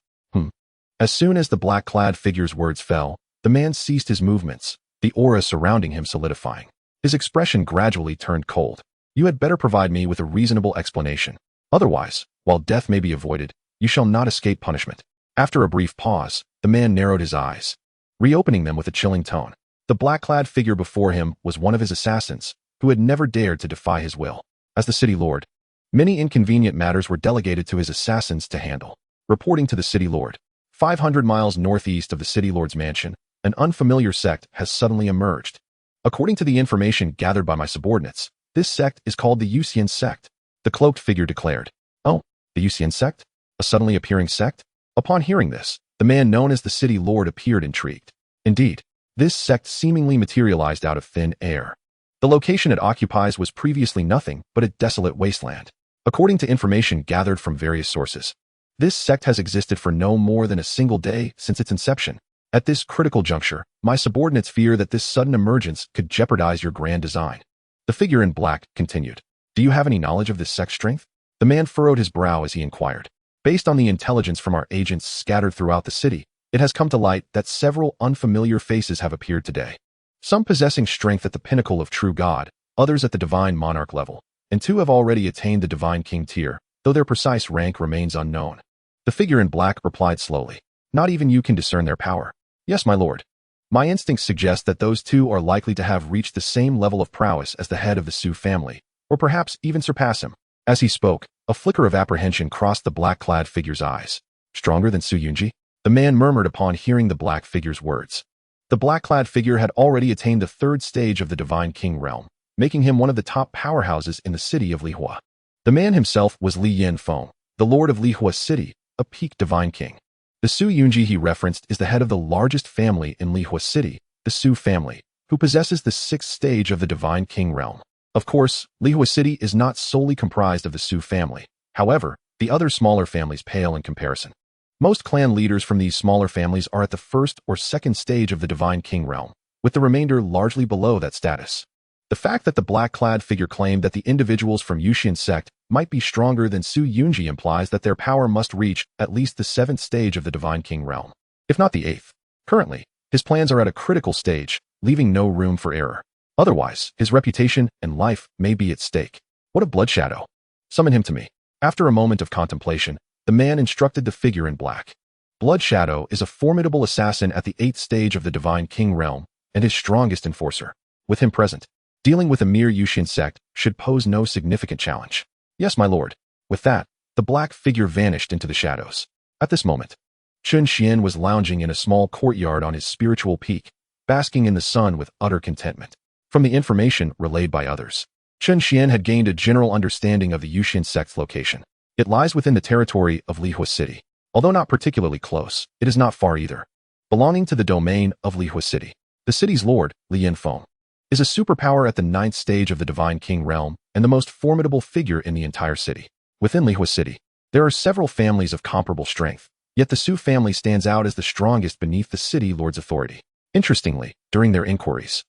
As soon as the black-clad figure's words fell, the man ceased his movements, the aura surrounding him solidifying. His expression gradually turned cold. You had better provide me with a reasonable explanation. Otherwise, while death may be avoided, you shall not escape punishment. After a brief pause, the man narrowed his eyes, reopening them with a chilling tone. The black-clad figure before him was one of his assassins, who had never dared to defy his will. As the city lord, many inconvenient matters were delegated to his assassins to handle. Reporting to the city lord, 500 miles northeast of the city lord's mansion, an unfamiliar sect has suddenly emerged. According to the information gathered by my subordinates, this sect is called the Yusian Sect, the cloaked figure declared. Oh, the Yusian Sect? A suddenly appearing sect? Upon hearing this, the man known as the city lord appeared intrigued. Indeed, this sect seemingly materialized out of thin air. The location it occupies was previously nothing but a desolate wasteland. According to information gathered from various sources, this sect has existed for no more than a single day since its inception. At this critical juncture, my subordinates fear that this sudden emergence could jeopardize your grand design. The figure in black continued. Do you have any knowledge of this sect's strength? The man furrowed his brow as he inquired. Based on the intelligence from our agents scattered throughout the city, it has come to light that several unfamiliar faces have appeared today. Some possessing strength at the pinnacle of true God, others at the divine monarch level, and 2 have already attained the divine king tier, though their precise rank remains unknown. The figure in black replied slowly. Not even you can discern their power. Yes, my lord. My instincts suggest that those 2 are likely to have reached the same level of prowess as the head of the Su family, or perhaps even surpass him. As he spoke, a flicker of apprehension crossed the black-clad figure's eyes. Stronger than Su Yunji? The man murmured upon hearing the black figure's words. The black-clad figure had already attained the 3rd stage of the divine king realm, making him one of the top powerhouses in the city of Lihua. The man himself was Li Yanfeng, the lord of Lihua City, a peak divine king. The Su Yunji he referenced is the head of the largest family in Lihua City, the Su family, who possesses the 6th stage of the divine king realm. Of course, Lihua City is not solely comprised of the Su family. However, the other smaller families pale in comparison. Most clan leaders from these smaller families are at the 1st or 2nd stage of the divine king realm, with the remainder largely below that status. The fact that the black-clad figure claimed that the individuals from Yusian sect might be stronger than Su Yunji implies that their power must reach at least the 7th stage of the divine king realm, if not the 8th. Currently, his plans are at a critical stage, leaving no room for error. Otherwise, his reputation and life may be at stake. What of Blood Shadow? Summon him to me. After a moment of contemplation, the man instructed the figure in black. Blood Shadow is a formidable assassin at the 8th stage of the Divine King realm and his strongest enforcer. With him present, dealing with a mere Yusian sect should pose no significant challenge. Yes, my lord. With that, the black figure vanished into the shadows. At this moment, Chen Xuan was lounging in a small courtyard on his spiritual peak, basking in the sun with utter contentment. From the information relayed by others, Chen Xuan had gained a general understanding of the Yusian sect's location. It lies within the territory of Lihua City. Although not particularly close, it is not far either. Belonging to the domain of Lihua City, the city's lord, Liyang Sect, is a superpower at the 9th stage of the Divine King realm and the most formidable figure in the entire city. Within Lihua City, there are several families of comparable strength, yet the Su family stands out as the strongest beneath the city lord's authority. Interestingly, during their inquiries,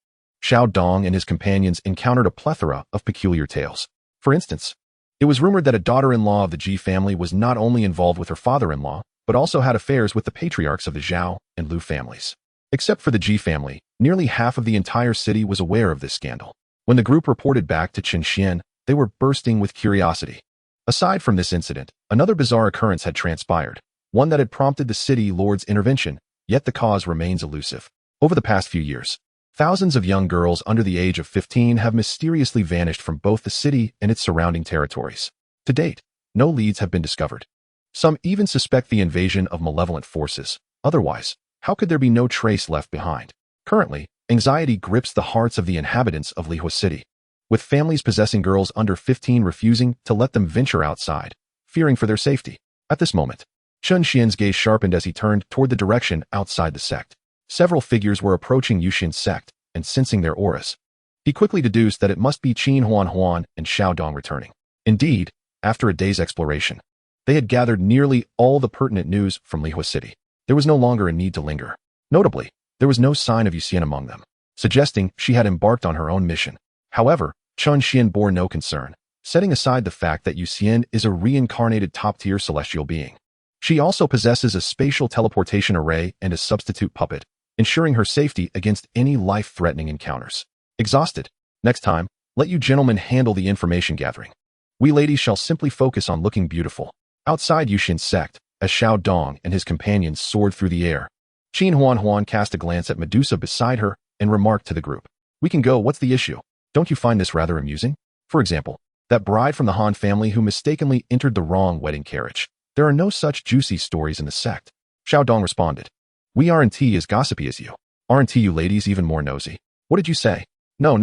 Xiao Dong and his companions encountered a plethora of peculiar tales. For instance, it was rumored that a daughter-in-law of the Ji family was not only involved with her father-in-law, but also had affairs with the patriarchs of the Zhao and Lu families. Except for the Ji family, nearly half of the entire city was aware of this scandal. When the group reported back to Chen Xuan, they were bursting with curiosity. Aside from this incident, another bizarre occurrence had transpired, one that had prompted the city lord's intervention, yet the cause remains elusive. Over the past few years, thousands of young girls under the age of 15 have mysteriously vanished from both the city and its surrounding territories. To date, no leads have been discovered. Some even suspect the invasion of malevolent forces. Otherwise, how could there be no trace left behind? Currently, anxiety grips the hearts of the inhabitants of Lihua City, with families possessing girls under 15 refusing to let them venture outside, fearing for their safety. At this moment, Chen Xuan's gaze sharpened as he turned toward the direction outside the sect. Several figures were approaching Yusian sect, and sensing their auras, he quickly deduced that it must be Qin Huan and Xiao Dong returning. Indeed, after a day's exploration, they had gathered nearly all the pertinent news from Lihua City. There was no longer a need to linger. Notably, there was no sign of Yusian among them, suggesting she had embarked on her own mission. However, Chen Xuan bore no concern, setting aside the fact that Yusian is a reincarnated top-tier celestial being. She also possesses a spatial teleportation array and a substitute puppet, ensuring her safety against any life-threatening encounters. Exhausted? Next time, let you gentlemen handle the information gathering. We ladies shall simply focus on looking beautiful. Outside Yusian sect, as Xiao Dong and his companions soared through the air, Qin Huan cast a glance at Medusa beside her and remarked to the group, "We can go, what's the issue? Don't you find this rather amusing? For example, that bride from the Han family who mistakenly entered the wrong wedding carriage. There are no such juicy stories in the sect." Xiao Dong responded, "We aren't as gossipy as you. Aren't you ladies even more nosy? What did you say?" No,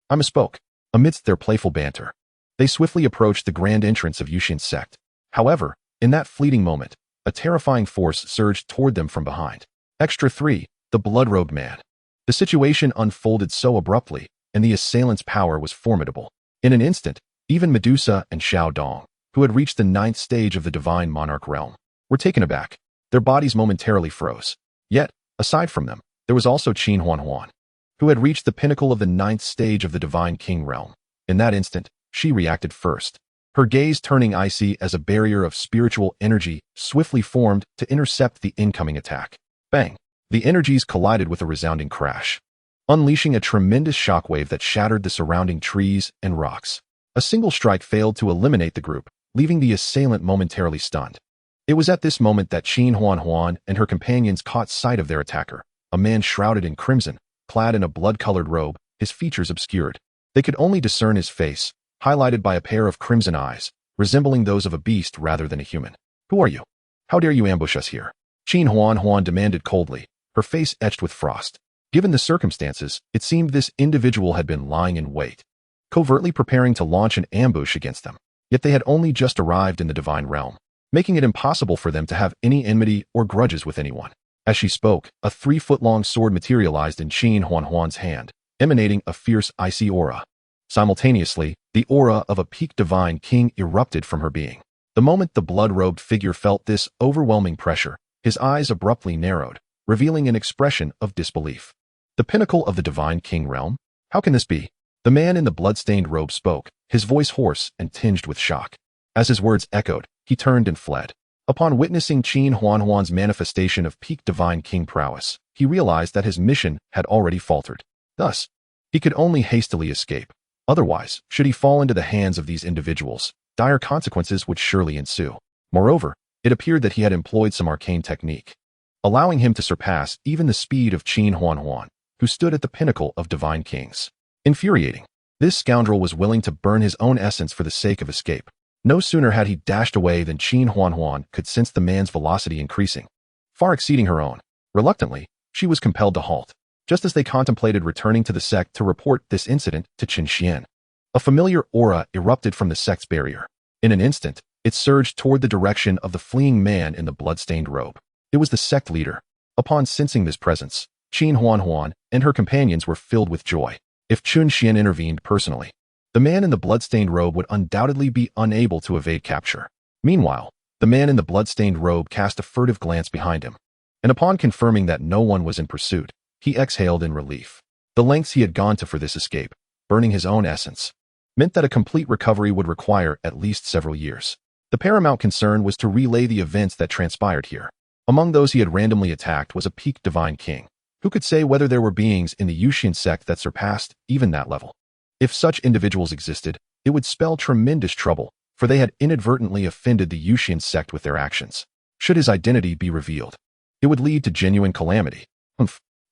I misspoke." Amidst their playful banter, they swiftly approached the grand entrance of Yusian sect. However, in that fleeting moment, a terrifying force surged toward them from behind. Extra 3, the blood-robed man. The situation unfolded so abruptly, and the assailant's power was formidable. In an instant, even Medusa and Xiao Dong, who had reached the 9th stage of the divine monarch realm, were taken aback. Their bodies momentarily froze. Yet, aside from them, there was also Qin Huan, who had reached the pinnacle of the 9th stage of the divine king realm. In that instant, she reacted first. Her gaze turning icy as a barrier of spiritual energy swiftly formed to intercept the incoming attack. Bang! The energies collided with a resounding crash, unleashing a tremendous shockwave that shattered the surrounding trees and rocks. A single strike failed to eliminate the group, leaving the assailant momentarily stunned. It was at this moment that Qin Huan and her companions caught sight of their attacker, a man shrouded in crimson, clad in a blood-colored robe, his features obscured. They could only discern his face, highlighted by a pair of crimson eyes, resembling those of a beast rather than a human. "Who are you? How dare you ambush us here?" Qin Huan demanded coldly, her face etched with frost. Given the circumstances, it seemed this individual had been lying in wait, covertly preparing to launch an ambush against them. Yet they had only just arrived in the divine realm, making it impossible for them to have any enmity or grudges with anyone. As she spoke, a 3-foot-long sword materialized in Qin Huan's hand, emanating a fierce, icy aura. Simultaneously, the aura of a peak divine king erupted from her being. The moment the blood-robed figure felt this overwhelming pressure, his eyes abruptly narrowed, revealing an expression of disbelief. The pinnacle of the divine king realm? How can this be? The man in the blood-stained robe spoke, his voice hoarse and tinged with shock. As his words echoed, he turned and fled. Upon witnessing Qin Huan's manifestation of peak divine king prowess, he realized that his mission had already faltered. Thus, he could only hastily escape. Otherwise, should he fall into the hands of these individuals, dire consequences would surely ensue. Moreover, it appeared that he had employed some arcane technique, allowing him to surpass even the speed of Chen Xuan, who stood at the pinnacle of divine kings. Infuriating, this scoundrel was willing to burn his own essence for the sake of escape. No sooner had he dashed away than Chen Xuan could sense the man's velocity increasing, far exceeding her own. Reluctantly, she was compelled to halt, just as they contemplated returning to the sect to report this incident to Chen Xuan. A familiar aura erupted from the sect's barrier. In an instant, it surged toward the direction of the fleeing man in the blood-stained robe. It was the sect leader. Upon sensing this presence, Chen Xuan and her companions were filled with joy. If Chen Xuan intervened personally, the man in the blood-stained robe would undoubtedly be unable to evade capture. Meanwhile, the man in the blood-stained robe cast a furtive glance behind him, and upon confirming that no one was in pursuit, he exhaled in relief. The lengths he had gone to for this escape, burning his own essence, meant that a complete recovery would require at least several years. The paramount concern was to relay the events that transpired here. Among those he had randomly attacked was a peaked divine king. Who could say whether there were beings in the Yusian sect that surpassed even that level? If such individuals existed, it would spell tremendous trouble, for they had inadvertently offended the Yusian sect with their actions. Should his identity be revealed, it would lead to genuine calamity.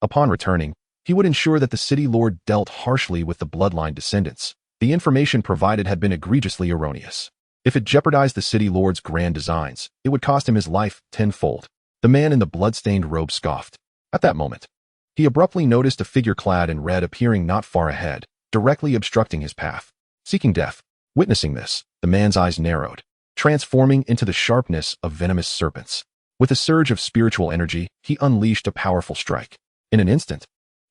Upon returning, he would ensure that the city lord dealt harshly with the bloodline descendants. The information provided had been egregiously erroneous. If it jeopardized the city lord's grand designs, it would cost him his life tenfold. The man in the blood-stained robe scoffed. At that moment, he abruptly noticed a figure clad in red appearing not far ahead, directly obstructing his path, seeking death. Witnessing this, the man's eyes narrowed, transforming into the sharpness of venomous serpents. With a surge of spiritual energy, he unleashed a powerful strike. In an instant,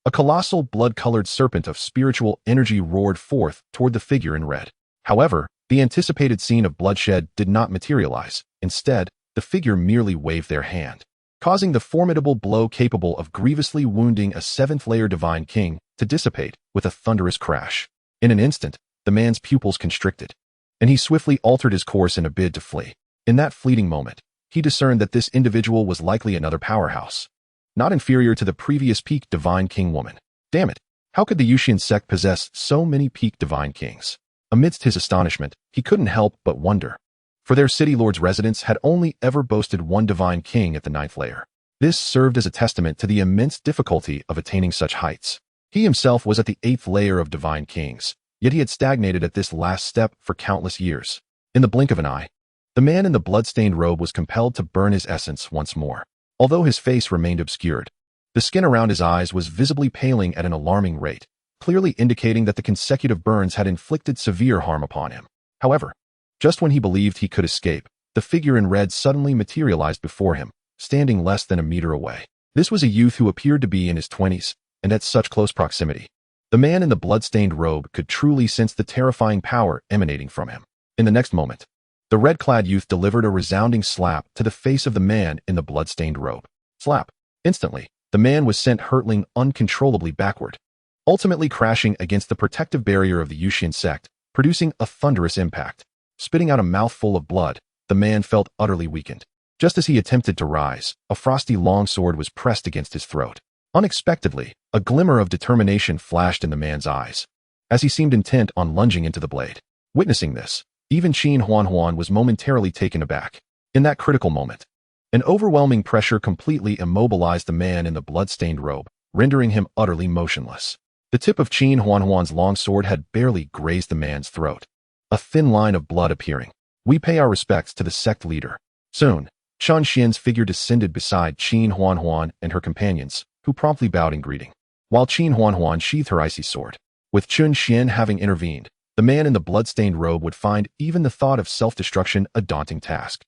a colossal blood-colored serpent of spiritual energy roared forth toward the figure in red. However, the anticipated scene of bloodshed did not materialize. Instead, the figure merely waved their hand, causing the formidable blow capable of grievously wounding a seventh-layer divine king to dissipate with a thunderous crash. In an instant, the man's pupils constricted, and he swiftly altered his course in a bid to flee. In that fleeting moment, he discerned that this individual was likely another powerhouse, not inferior to the previous peak divine king woman. Damn it, how could the Yusian sect possess so many peak divine kings? Amidst his astonishment, he couldn't help but wonder, for their city lord's residence had only ever boasted one divine king at the 9th layer. This served as a testament to the immense difficulty of attaining such heights. He himself was at the 8th layer of divine kings, yet he had stagnated at this last step for countless years. In the blink of an eye, the man in the blood-stained robe was compelled to burn his essence once more. Although his face remained obscured, the skin around his eyes was visibly paling at an alarming rate, clearly indicating that the consecutive burns had inflicted severe harm upon him. However, just when he believed he could escape, the figure in red suddenly materialized before him, standing less than a meter away. This was a youth who appeared to be in his 20s, and at such close proximity, the man in the blood-stained robe could truly sense the terrifying power emanating from him. In the next moment, the red-clad youth delivered a resounding slap to the face of the man in the blood-stained robe. Slap. Instantly, the man was sent hurtling uncontrollably backward, ultimately crashing against the protective barrier of the Yusian sect, producing a thunderous impact. Spitting out a mouthful of blood, the man felt utterly weakened. Just as he attempted to rise, a frosty longsword was pressed against his throat. Unexpectedly, a glimmer of determination flashed in the man's eyes, as he seemed intent on lunging into the blade. Witnessing this, even Chen Xuan was momentarily taken aback. In that critical moment, an overwhelming pressure completely immobilized the man in the blood-stained robe, rendering him utterly motionless. The tip of Chen Xuan's longsword had barely grazed the man's throat, a thin line of blood appearing. We pay our respects to the sect leader. Soon, Chen Xian's figure descended beside Chen Xuan and her companions, who promptly bowed in greeting, while Chen Xuan sheathed her icy sword. With Chen Xian having intervened, the man in the blood-stained robe would find even the thought of self-destruction a daunting task.